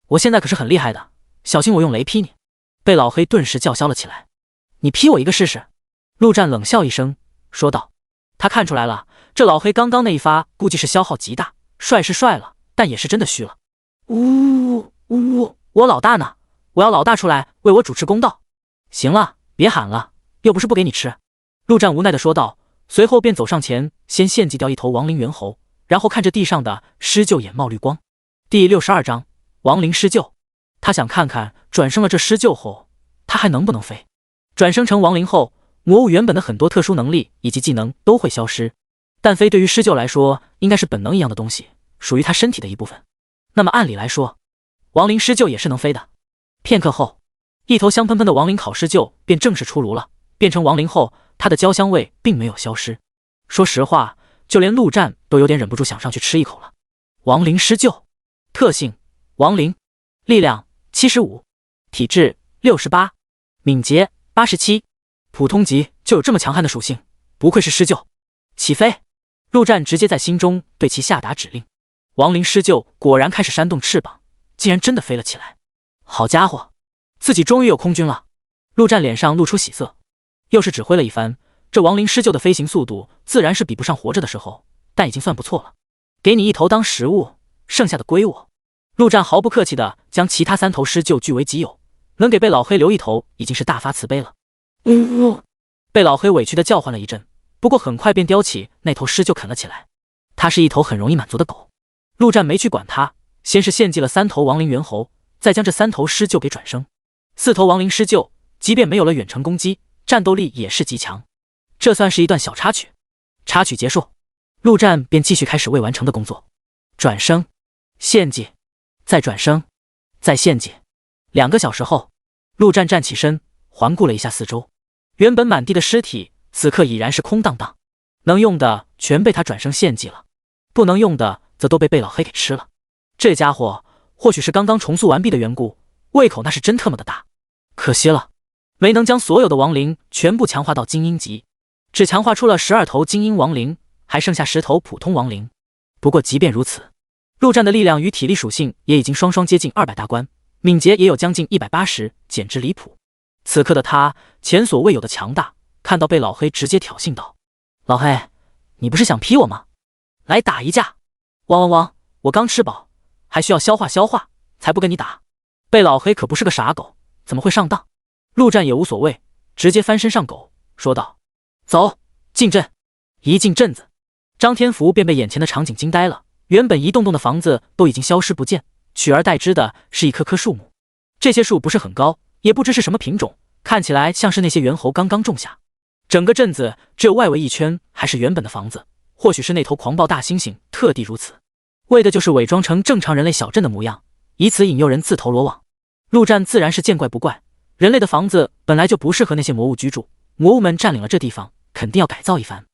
我现在可是很厉害的，小心我用雷劈你！贝老黑顿时叫嚣了起来。你劈我一个试试！陆战冷笑一声说道。他看出来了，这老黑刚刚那一发估计是消耗极大，帅是帅了，但也是真的虚了。呜呜，我老大呢？我要老大出来为我主持公道。行了，别喊了，又不是不给你吃。陆战无奈地说道，随后便走上前，先献祭掉一头亡灵猿猴，然后看着地上的狮鹫眼冒绿光。第62章亡灵狮鹫。他想看看转生了这狮鹫后，他还能不能飞。转生成亡灵后，魔物原本的很多特殊能力以及技能都会消失，但飞对于狮鹫来说应该是本能一样的东西，属于他身体的一部分。那么按理来说，亡灵狮鹫也是能飞的。片刻后，一头香喷喷的亡灵烤狮鹫便正式出炉了。变成亡灵后，它的焦香味并没有消失。说实话，就连陆战都有点忍不住想上去吃一口了。亡灵狮鹫，特性：亡灵，力量75，体质68，敏捷87，普通级就有这么强悍的属性，不愧是狮鹫。起飞！陆战直接在心中对其下达指令。亡灵狮鹫果然开始扇动翅膀，竟然真的飞了起来。好家伙，自己终于有空军了！陆战脸上露出喜色，又是指挥了一番。这亡灵狮鹫的飞行速度自然是比不上活着的时候，但已经算不错了。给你1头当食物，剩下的归我。陆战毫不客气地将其他3头狮鹫据为己有，能给贝老黑留1头已经是大发慈悲了。贝老黑委屈地叫唤了一阵，不过很快便叼起那头狮鹫啃了起来。它是一头很容易满足的狗。陆战没去管它，先是献祭了3头亡灵猿猴，再将这3头狮鹫给转生。4头亡灵狮鹫即便没有了远程攻击，战斗力也是极强。这算是一段小插曲。插曲结束，陆战便继续开始未完成的工作：转生、献祭，再转生，再献祭。2个小时后，陆战站起身，环顾了一下四周，原本满地的尸体此刻已然是空荡荡。能用的全被他转生献祭了，不能用的则都被贝老黑给吃了。这家伙或许是刚刚重塑完毕的缘故，胃口那是真特么的大。可惜了，没能将所有的亡灵全部强化到精英级，只强化出了12头精英亡灵，还剩下10头普通亡灵。不过即便如此，陆战的力量与体力属性也已经双双接近200大关，敏捷也有将近180，简直离谱。此刻的他前所未有的强大，看到被老黑直接挑衅道：“老黑，你不是想劈我吗？来打一架！汪汪汪！我刚吃饱，还需要消化消化，才不跟你打。”被老黑可不是个傻狗，怎么会上当？陆战也无所谓，直接翻身上狗，说道：“走，进阵！”一进阵子，张天福便被眼前的场景惊呆了。原本一栋栋的房子都已经消失不见，取而代之的是一棵棵树木。这些树不是很高，也不知是什么品种，看起来像是那些猿猴刚刚种下。整个镇子只有外围一圈还是原本的房子，或许是那头狂暴大猩猩特地如此，为的就是伪装成正常人类小镇的模样，以此引诱人自投罗网。陆战自然是见怪不怪，人类的房子本来就不适合那些魔物居住，魔物们占领了这地方，肯定要改造一番。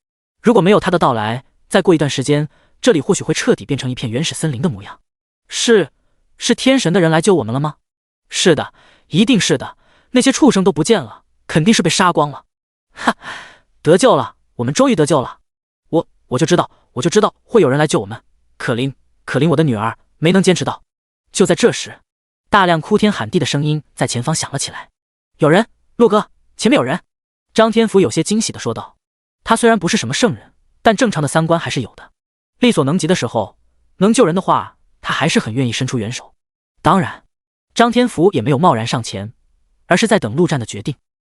如果没有他的到来，再过一段时间，这里或许会彻底变成一片原始森林的模样。是天神的人来救我们了吗？是的，一定是的，那些畜生都不见了，肯定是被杀光了。哈，得救了，我们终于得救了。我就知道会有人来救我们。可怜我的女儿没能坚持到。就在这时，大量哭天喊地的声音在前方响了起来。有人，陆哥，前面有人。张天福有些惊喜地说道。他虽然不是什么圣人，但正常的三观还是有的。力所能及的时候，能救人的话，他还是很愿意伸出援手。当然，张天福也没有贸然上前，而是在等陆战的决定。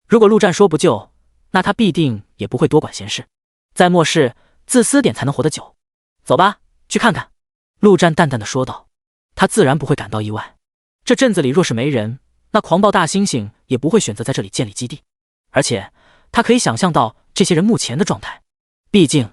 如果陆战说不救，那他必定也不会多管闲事。在末世，自私点才能活得久。走吧，去看看。陆战淡淡的说道。他自然不会感到意外，这镇子里若是没人，那狂暴大猩猩也不会选择在这里建立基地。而且他可以想象到这些人目前的状态，毕竟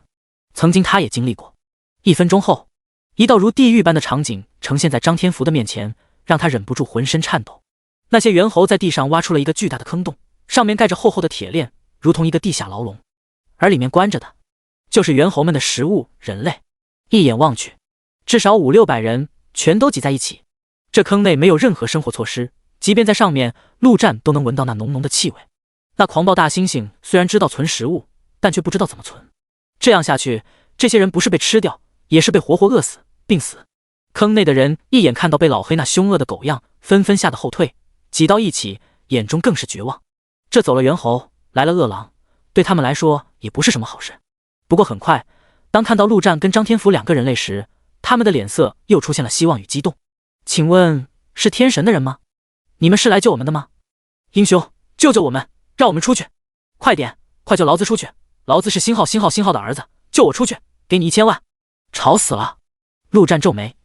曾经他也经历过。1分钟后，一道如地狱般的场景呈现在张天福的面前，让他忍不住浑身颤抖。那些猿猴在地上挖出了一个巨大的坑洞，上面盖着厚厚的铁链，如同一个地下牢笼，而里面关着的就是猿猴们的食物——人类。一眼望去，至少500-600人全都挤在一起。这坑内没有任何生活措施，即便在上面，陆战都能闻到那浓浓的气味。那狂暴大猩猩虽然知道存食物，但却不知道怎么存。这样下去，这些人不是被吃掉，也是被活活饿死、病死。坑内的人一眼看到被老黑那凶恶的狗样，纷纷吓得后退，挤到一起，眼中更是绝望。这走了猿猴，来了饿狼，对他们来说也不是什么好事。不过很快，当看到陆战跟张天福2个人类时，他们的脸色又出现了希望与激动。请问是天神的人吗？你们是来救我们的吗？英雄，救救我们，让我们出去！快点，快救劳资出去！劳资是星号的儿子，救我出去，给你1000万！吵死了！陆战皱眉。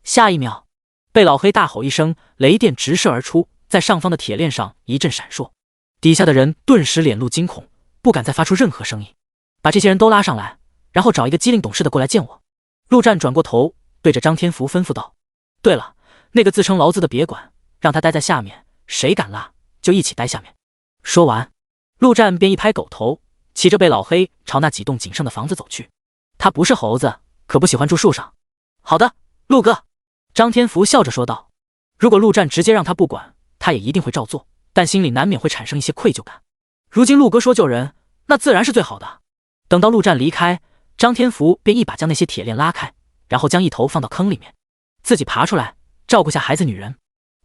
下一秒，被老黑大吼一声，雷电直射而出，在上方的铁链上一阵闪烁。底下的人顿时脸露惊恐，不敢再发出任何声音。把这些人都拉上来，然后找一个机灵懂事的过来见我。陆战转过头，对着张天福吩咐道：“对了，那个自称劳资的别管，让他待在下面，谁敢拉就一起待下面。”说完，陆战便一拍狗头，骑着被老黑朝那几栋仅剩的房子走去。他不是猴子，可不喜欢住树上。好的，陆哥。张天福笑着说道。如果陆战直接让他不管，他也一定会照做，但心里难免会产生一些愧疚感。如今陆哥说救人，那自然是最好的。等到陆战离开，张天福便一把将那些铁链拉开，然后将一头放到坑里面，自己爬出来照顾下孩子女人。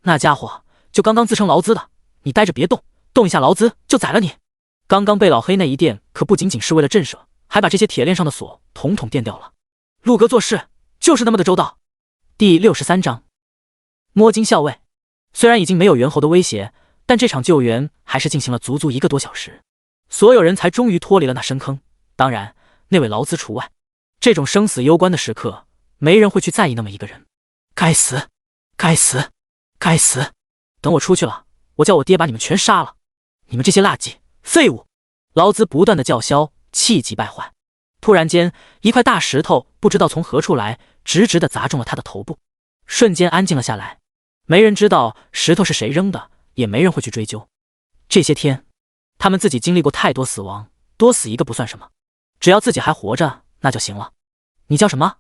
那家伙就刚刚自称劳资的，你待着别动，动一下劳资就宰了你。刚刚被老黑那一电可不仅仅是为了震慑，还把这些铁链上的锁统统电掉了。陆哥做事就是那么的周到。第63章摸金校尉。虽然已经没有猿猴的威胁，但这场救援还是进行了足足1个多小时，所有人才终于脱离了那深坑，当然那位劳资除外。这种生死攸关的时刻，没人会去在意那么一个人。该死该死该死，等我出去了，我叫我爹把你们全杀了，你们这些垃圾废物！劳资不断的叫嚣，气急败坏。突然间，一块大石头不知道从何处来，直直的砸中了他的头部，瞬间安静了下来。没人知道石头是谁扔的，也没人会去追究。这些天，他们自己经历过太多死亡，多死一个不算什么。只要自己还活着，那就行了。你叫什么？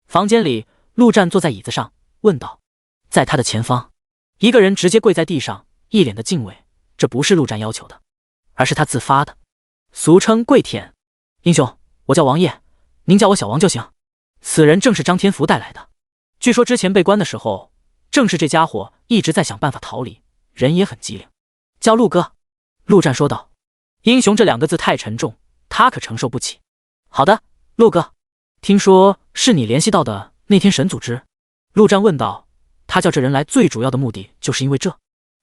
房间里，陆战坐在椅子上，问道。在他的前方，一个人直接跪在地上，一脸的敬畏。这不是陆战要求的，而是他自发的，俗称跪舔。英雄，我叫王爷，您叫我小王就行。此人正是张天福带来的。据说之前被关的时候，正是这家伙一直在想办法逃离，人也很机灵。叫陆哥，陆战说道。英雄这2个字太沉重，他可承受不起。好的，陆哥。听说是你联系到的那天神组织？陆战问道。他叫这人来最主要的目的就是因为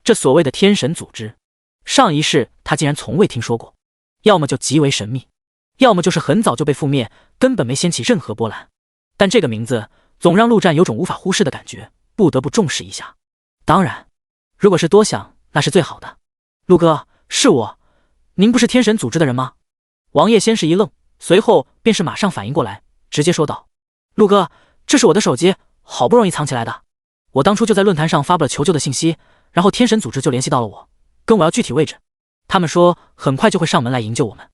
这所谓的天神组织，上一世他竟然从未听说过，要么就极为神秘，要么就是很早就被覆灭，根本没掀起任何波澜。但这个名字总让陆战有种无法忽视的感觉，不得不重视一下。当然，如果是多想，那是最好的。陆哥，是我，您不是天神组织的人吗？王爷先是一愣，随后便是马上反应过来，直接说道。陆哥，这是我的手机，好不容易藏起来的。我当初就在论坛上发布了求救的信息，然后天神组织就联系到了我，跟我要具体位置。他们说很快就会上门来营救我们。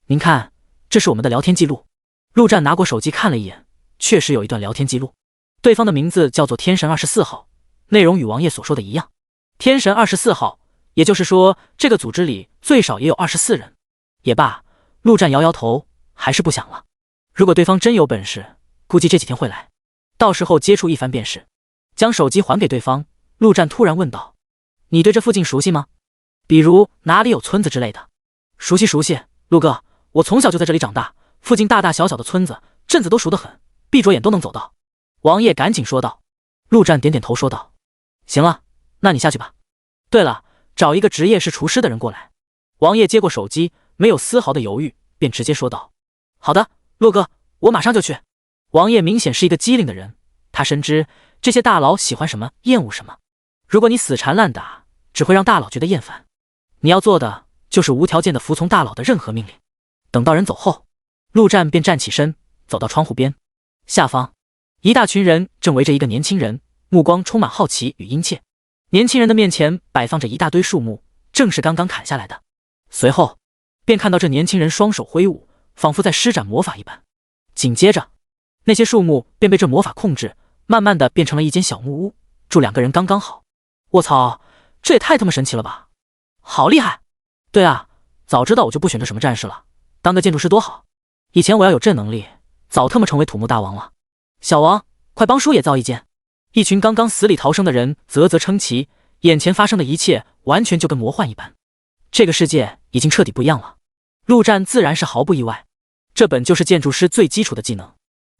您看，这是我们的聊天记录。陆战拿过手机看了一眼，确实有一段聊天记录，对方的名字叫做天神24号，内容与王爷所说的一样。天神24号，也就是说这个组织里最少也有24人。也罢，陆战摇摇头，还是不想了。如果对方真有本事，估计这几天会来，到时候接触一番便是。将手机还给对方，陆战突然问道。你对这附近熟悉吗？比如哪里有村子之类的？熟悉，陆哥，我从小就在这里长大，附近大大小小的村子、镇子都熟得很，闭着眼都能走到。王爷赶紧说道。陆战点点头说道。行了，那你下去吧。对了，找一个职业是厨师的人过来。王爷接过手机，没有丝毫的犹豫，便直接说道。好的，陆哥，我马上就去。王爷明显是一个机灵的人，他深知这些大佬喜欢什么，厌恶什么。如果你死缠烂打，只会让大佬觉得厌烦。你要做的就是无条件的服从大佬的任何命令。等到人走后，陆战便站起身，走到窗户边。下方，一大群人正围着一个年轻人，目光充满好奇与殷切。年轻人的面前摆放着一大堆树木，正是刚刚砍下来的。随后，便看到这年轻人双手挥舞，仿佛在施展魔法一般。紧接着，那些树木便被这魔法控制，慢慢的变成了一间小木屋，住2个人刚刚好。卧槽，这也太他妈神奇了吧！好厉害！对啊，早知道我就不选这什么战士了，当个建筑师多好。以前我要有这能力，早他妈成为土木大王了。小王，快帮叔也造一间。一群刚刚死里逃生的人啧啧称奇，眼前发生的一切完全就跟魔幻一般。这个世界已经彻底不一样了。陆战自然是毫不意外，这本就是建筑师最基础的技能。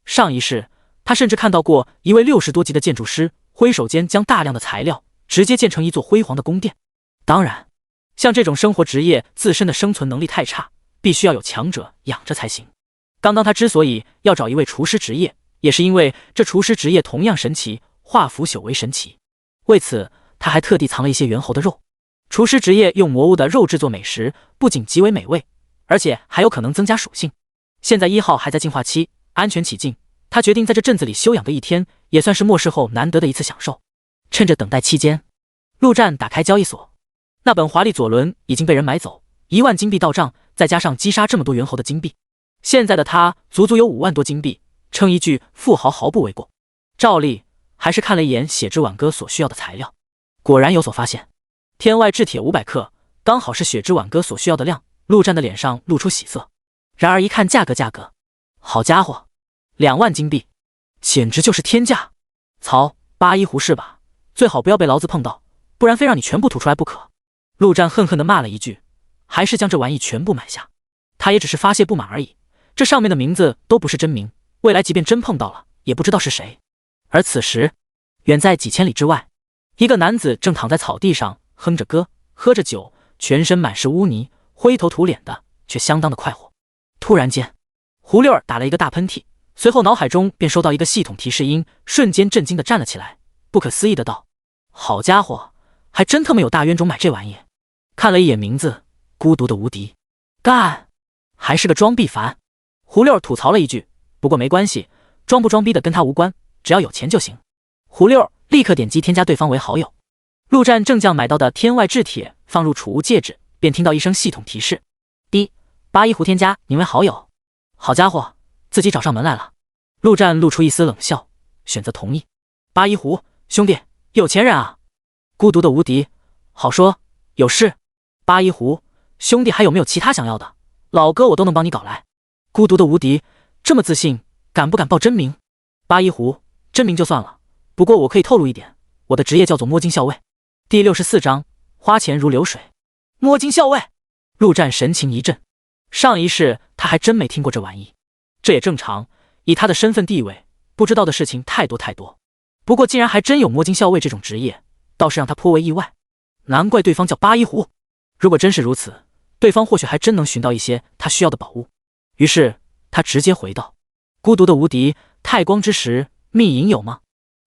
上一世，他甚至看到过一位60多级的建筑师挥手间将大量的材料直接建成一座辉煌的宫殿。当然，像这种生活职业自身的生存能力太差，必须要有强者养着才行。刚刚他之所以要找一位厨师职业，也是因为这厨师职业同样神奇，化腐朽为神奇。为此，他还特地藏了一些猿猴的肉。厨师职业用魔物的肉制作美食，不仅极为美味，而且还有可能增加属性。现在1号还在进化期，安全起见，他决定在这镇子里休养个1天，也算是末世后难得的一次享受。趁着等待期间，陆战打开交易所，那本华丽左轮已经被人买走，1万金币到账，再加上击杀这么多猿猴的金币，现在的他足足有5万多金币，称一句富豪毫不为过。照例还是看了一眼血之挽歌所需要的材料，果然有所发现。天外制铁500克，刚好是血之挽歌所需要的量。陆战的脸上露出喜色。然而一看价格，好家伙，2万金币，简直就是天价！曹81胡是吧？最好不要被老子碰到，不然非让你全部吐出来不可。陆战恨恨地骂了一句，还是将这玩意全部买下。他也只是发泄不满而已，这上面的名字都不是真名，未来即便真碰到了，也不知道是谁。而此时，远在几千里之外，一个男子正躺在草地上哼着歌，喝着酒，全身满是污泥，灰头土脸的，却相当的快活。突然间，胡六儿打了一个大喷嚏，随后脑海中便收到一个系统提示音，瞬间震惊的站了起来，不可思议的道：好家伙，还真他妈有大冤种买这玩意。看了一眼名字，孤独的无敌，干，还是个装逼凡。胡六儿吐槽了一句，不过没关系，装不装逼的跟他无关，只要有钱就行。胡六儿立刻点击添加对方为好友。陆战正将买到的天外制铁放入储物戒指，便听到一声系统提示：81胡添加您为好友。好家伙，自己找上门来了。陆战露出一丝冷笑，选择同意。八一狐兄弟，有钱人啊！孤独的无敌，好说，有事。八一狐兄弟还有没有其他想要的？老哥我都能帮你搞来。孤独的无敌这么自信，敢不敢报真名？八一狐真名就算了，不过我可以透露一点，我的职业叫做摸金校尉。第64章，花钱如流水。摸金校尉，陆战神情一震，上一世他还真没听过这玩意。这也正常，以他的身份地位，不知道的事情太多太多。不过竟然还真有摸金校尉这种职业，倒是让他颇为意外。难怪对方叫八一狐，如果真是如此，对方或许还真能寻到一些他需要的宝物。于是他直接回道：孤独的无敌，太光之石秘银有吗？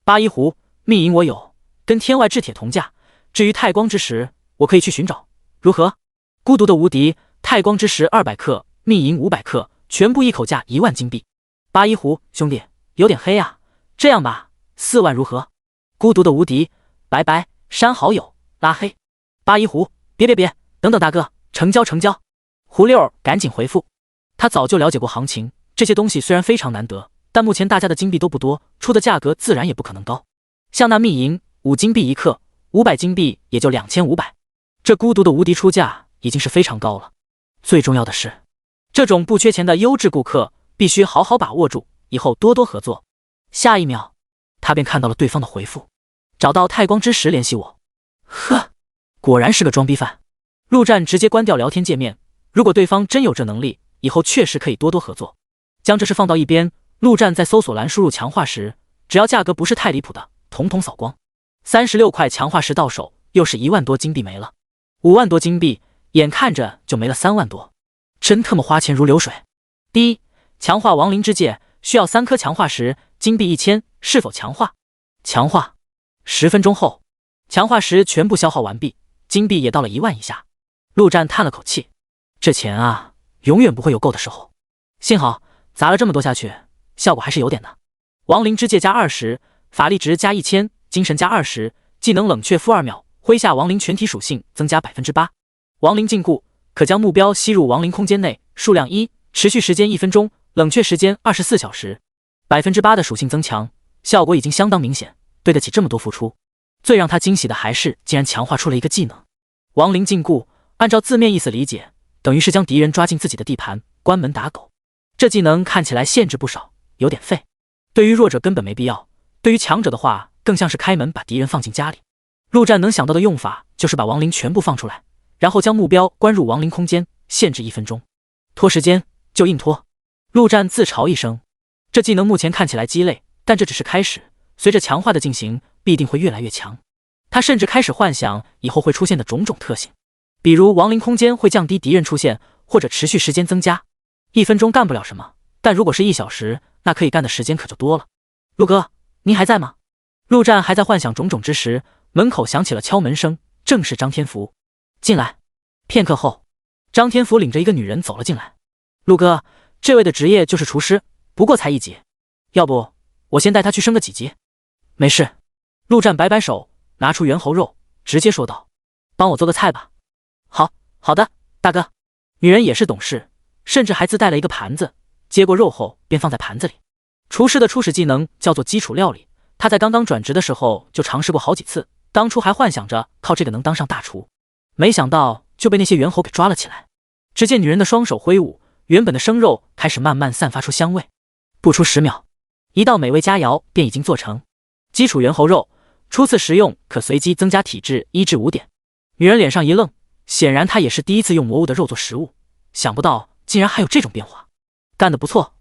八一狐，秘银我有，跟天外制铁同价，至于太光之石，我可以去寻找，如何？孤独的无敌，太光之石200克，秘银500克，全部一口价1万金币。八一狐兄弟有点黑啊，这样吧，4万如何？孤独的无敌，拜拜，删好友，拉黑。八一狐，别，等等大哥，成交。胡六赶紧回复，他早就了解过行情，这些东西虽然非常难得，但目前大家的金币都不多，出的价格自然也不可能高。像那秘银5金币1克，500金币也就2500，这孤独的无敌出价已经是非常高了。最重要的是，这种不缺钱的优质顾客必须好好把握住，以后多多合作。下一秒，他便看到了对方的回复，找到太光之石联系我。呵，果然是个装逼犯。陆战直接关掉聊天界面，如果对方真有这能力，以后确实可以多多合作。将这事放到一边，陆战在搜索栏输入强化石，只要价格不是太离谱的，统统扫光。36块强化石到手，又是1万多金币没了，5万多金币，眼看着就没了3万多，真他妈花钱如流水。第一，强化亡灵之戒需要3颗强化石，金币1000，是否强化？强化。10分钟后，强化石全部消耗完毕，金币也到了1万以下。陆战叹了口气，这钱啊，永远不会有够的时候。幸好砸了这么多下去，效果还是有点的。亡灵之戒加20，法力值加1000，精神加20，技能冷却负2秒，麾下亡灵全体属性增加 8%。亡灵禁锢，可将目标吸入亡灵空间内，数量1，持续时间1分钟，冷却时间24小时，8%的属性增强，效果已经相当明显，对得起这么多付出。最让他惊喜的还是竟然强化出了一个技能。亡灵禁锢，按照字面意思理解，等于是将敌人抓进自己的地盘，关门打狗。这技能看起来限制不少，有点废。对于弱者根本没必要，对于强者的话，更像是开门把敌人放进家里。陆战能想到的用法就是把亡灵全部放出来，然后将目标关入亡灵空间，限制1分钟。拖时间就硬拖。陆战自嘲一声，这技能目前看起来鸡肋，但这只是开始，随着强化的进行，必定会越来越强。他甚至开始幻想以后会出现的种种特性，比如亡灵空间会降低敌人出现，或者持续时间增加。1分钟干不了什么，但如果是1小时，那可以干的时间可就多了。陆哥，您还在吗？陆战还在幻想种种之时，门口响起了敲门声，正是张天福。进来。片刻后，张天福领着一个女人走了进来。陆哥，这位的职业就是厨师，不过才1级，要不我先带他去升个几级？没事。陆战摆摆手，拿出猿猴肉，直接说道：帮我做个菜吧。好的，大哥。女人也是懂事，甚至还自带了一个盘子，接过肉后便放在盘子里。厨师的初始技能叫做基础料理，他在刚刚转职的时候就尝试过好几次，当初还幻想着靠这个能当上大厨，没想到就被那些猿猴给抓了起来。只见女人的双手挥舞，原本的生肉开始慢慢散发出香味，不出10秒，一道美味佳肴便已经做成。基础猿猴肉，初次食用可随机增加体质1至5点。女人脸上一愣，显然她也是第一次用魔物的肉做食物，想不到竟然还有这种变化，干得不错。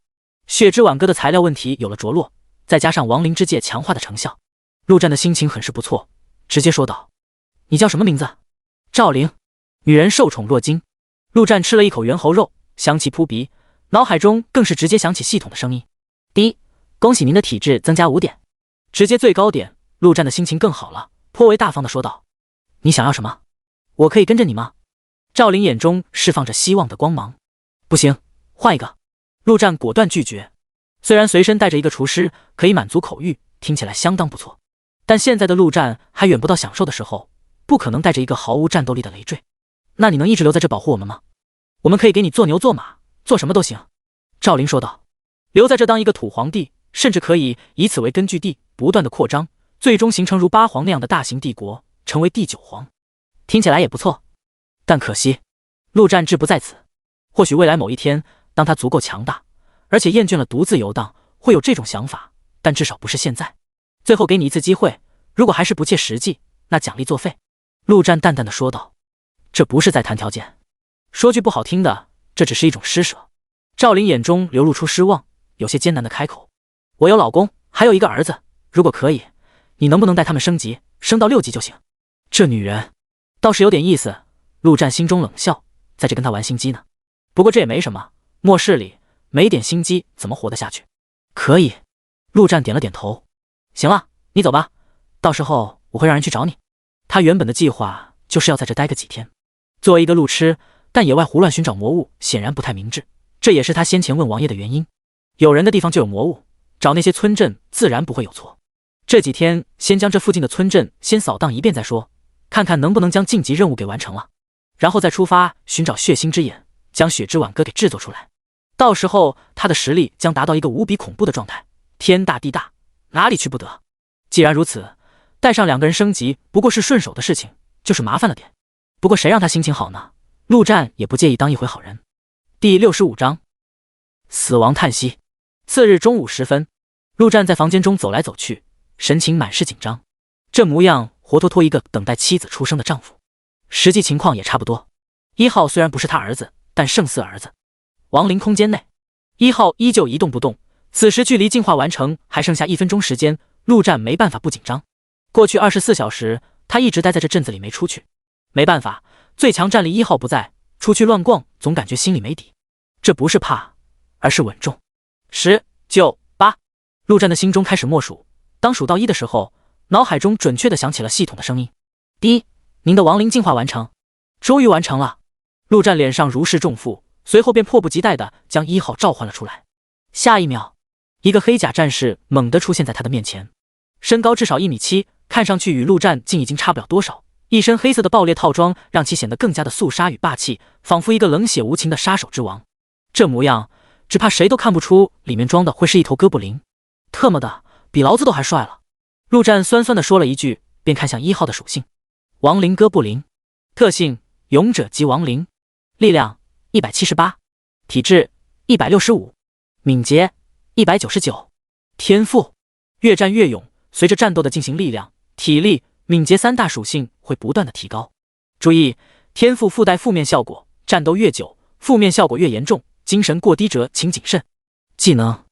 血之挽歌的材料问题有了着落，再加上亡灵之戒强化的成效，陆战的心情很是不错，直接说道：你叫什么名字？赵灵。女人受宠若惊。陆战吃了一口猿猴肉，香气扑鼻，脑海中更是直接响起系统的声音：第一，恭喜您的体质增加5点。直接最高点，陆战的心情更好了，颇为大方的说道：你想要什么？我可以跟着你吗？赵灵眼中释放着希望的光芒。不行，换一个。陆战果断拒绝。虽然随身带着一个厨师可以满足口欲，听起来相当不错，但现在的陆战还远不到享受的时候，不可能带着一个毫无战斗力的累赘。那你能一直留在这保护我们吗？我们可以给你做牛做马，做什么都行。赵灵说道。留在这当一个土皇帝，甚至可以以此为根据地，不断的扩张，最终形成如八皇那样的大型帝国，成为第9皇。听起来也不错，但可惜，陆战志不在此。或许未来某一天，当他足够强大，而且厌倦了独自游荡，会有这种想法，但至少不是现在。最后给你一次机会，如果还是不切实际，那奖励作废。陆战淡淡的说道。这不是在谈条件，说句不好听的，这只是一种施舍。赵灵眼中流露出失望，有些艰难的开口：我有老公，还有一个儿子，如果可以，你能不能带他们升级，升到6级就行？这女人倒是有点意思。陆战心中冷笑，在这跟他玩心机呢。不过这也没什么，末世里没点心机怎么活得下去？可以。陆战点了点头。行了，你走吧，到时候我会让人去找你。他原本的计划就是要在这待个几天。作为一个路痴，但野外胡乱寻找魔物显然不太明智，这也是他先前问王爷的原因。有人的地方就有魔物，找那些村镇自然不会有错。这几天先将这附近的村镇先扫荡一遍再说，看看能不能将晋级任务给完成了，然后再出发寻找血腥之眼，将血之挽歌给制作出来。到时候他的实力将达到一个无比恐怖的状态，天大地大，哪里去不得。既然如此，带上2个人升级不过是顺手的事情，就是麻烦了点。不过谁让他心情好呢？陆战也不介意当一回好人。第65章死亡叹息。次日中午时分，陆战在房间中走来走去，神情满是紧张，这模样活脱脱一个等待妻子出生的丈夫。实际情况也差不多。1号虽然不是他儿子，但胜似儿子。亡灵空间内，1号依旧一动不动，此时距离进化完成还剩下1分钟时间，陆战没办法不紧张。过去24小时，他一直待在这镇子里没出去。没办法，最强战力1号不在，出去乱逛总感觉心里没底。这不是怕，而是稳重。10、9、8，陆战的心中开始默数。当数到1的时候，脑海中准确地响起了系统的声音：第一，您的亡灵进化完成。终于完成了。陆战脸上如释重负，随后便迫不及待地将1号召唤了出来。下一秒，一个黑甲战士猛地出现在他的面前，身高至少1.7米，看上去与陆战竟已经差不了多少。一身黑色的爆裂套装让其显得更加的肃杀与霸气，仿佛一个冷血无情的杀手之王。这模样，只怕谁都看不出里面装的会是一头哥布林。特么的，比老子都还帅了。陆战酸酸地说了一句，便看向1号的属性：亡灵哥布林。特性：勇者级亡灵。力量178，体质165，敏捷199。天赋：越战越勇，随着战斗的进行，力量、体力、敏捷3大属性会不断的提高。注意，天赋附带负面效果，战斗越久，负面效果越严重，精神过低者请谨慎。技能：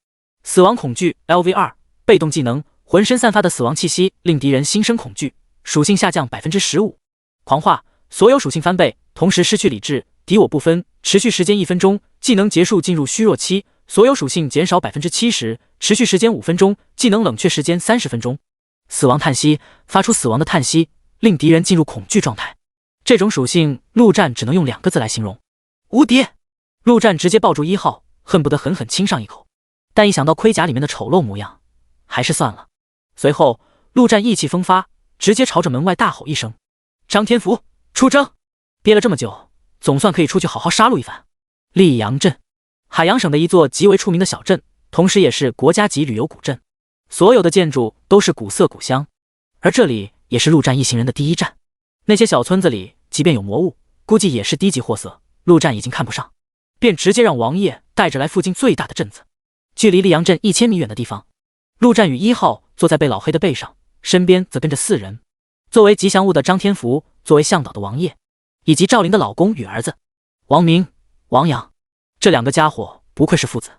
死亡恐惧 LV2， 被动技能：浑身散发的死亡气息令敌人心生恐惧，属性下降 15%。狂化：所有属性翻倍，同时失去理智，敌我不分，持续时间1分钟，技能结束进入虚弱期，所有属性减少 70%， 持续时间5分钟，技能冷却时间30分钟。死亡叹息：发出死亡的叹息，令敌人进入恐惧状态。这种属性陆战只能用2个字来形容：无敌。陆战直接抱住1号，恨不得狠狠亲上一口，但一想到盔甲里面的丑陋模样，还是算了。随后陆战意气风发，直接朝着门外大吼一声：张天福，出征！憋了这么久，总算可以出去好好杀戮一番。溧阳镇，海洋省的一座极为出名的小镇，同时也是国家级旅游古镇。所有的建筑都是古色古香，而这里也是陆战一行人的第一站。那些小村子里，即便有魔物，估计也是低级货色，陆战已经看不上，便直接让王爷带着来附近最大的镇子。距离溧阳镇1000米远的地方，陆战与1号坐在被老黑的背上，身边则跟着4人。作为吉祥物的张天福，作为向导的王爷，以及赵灵的老公与儿子王明、王阳。这2个家伙不愧是父子，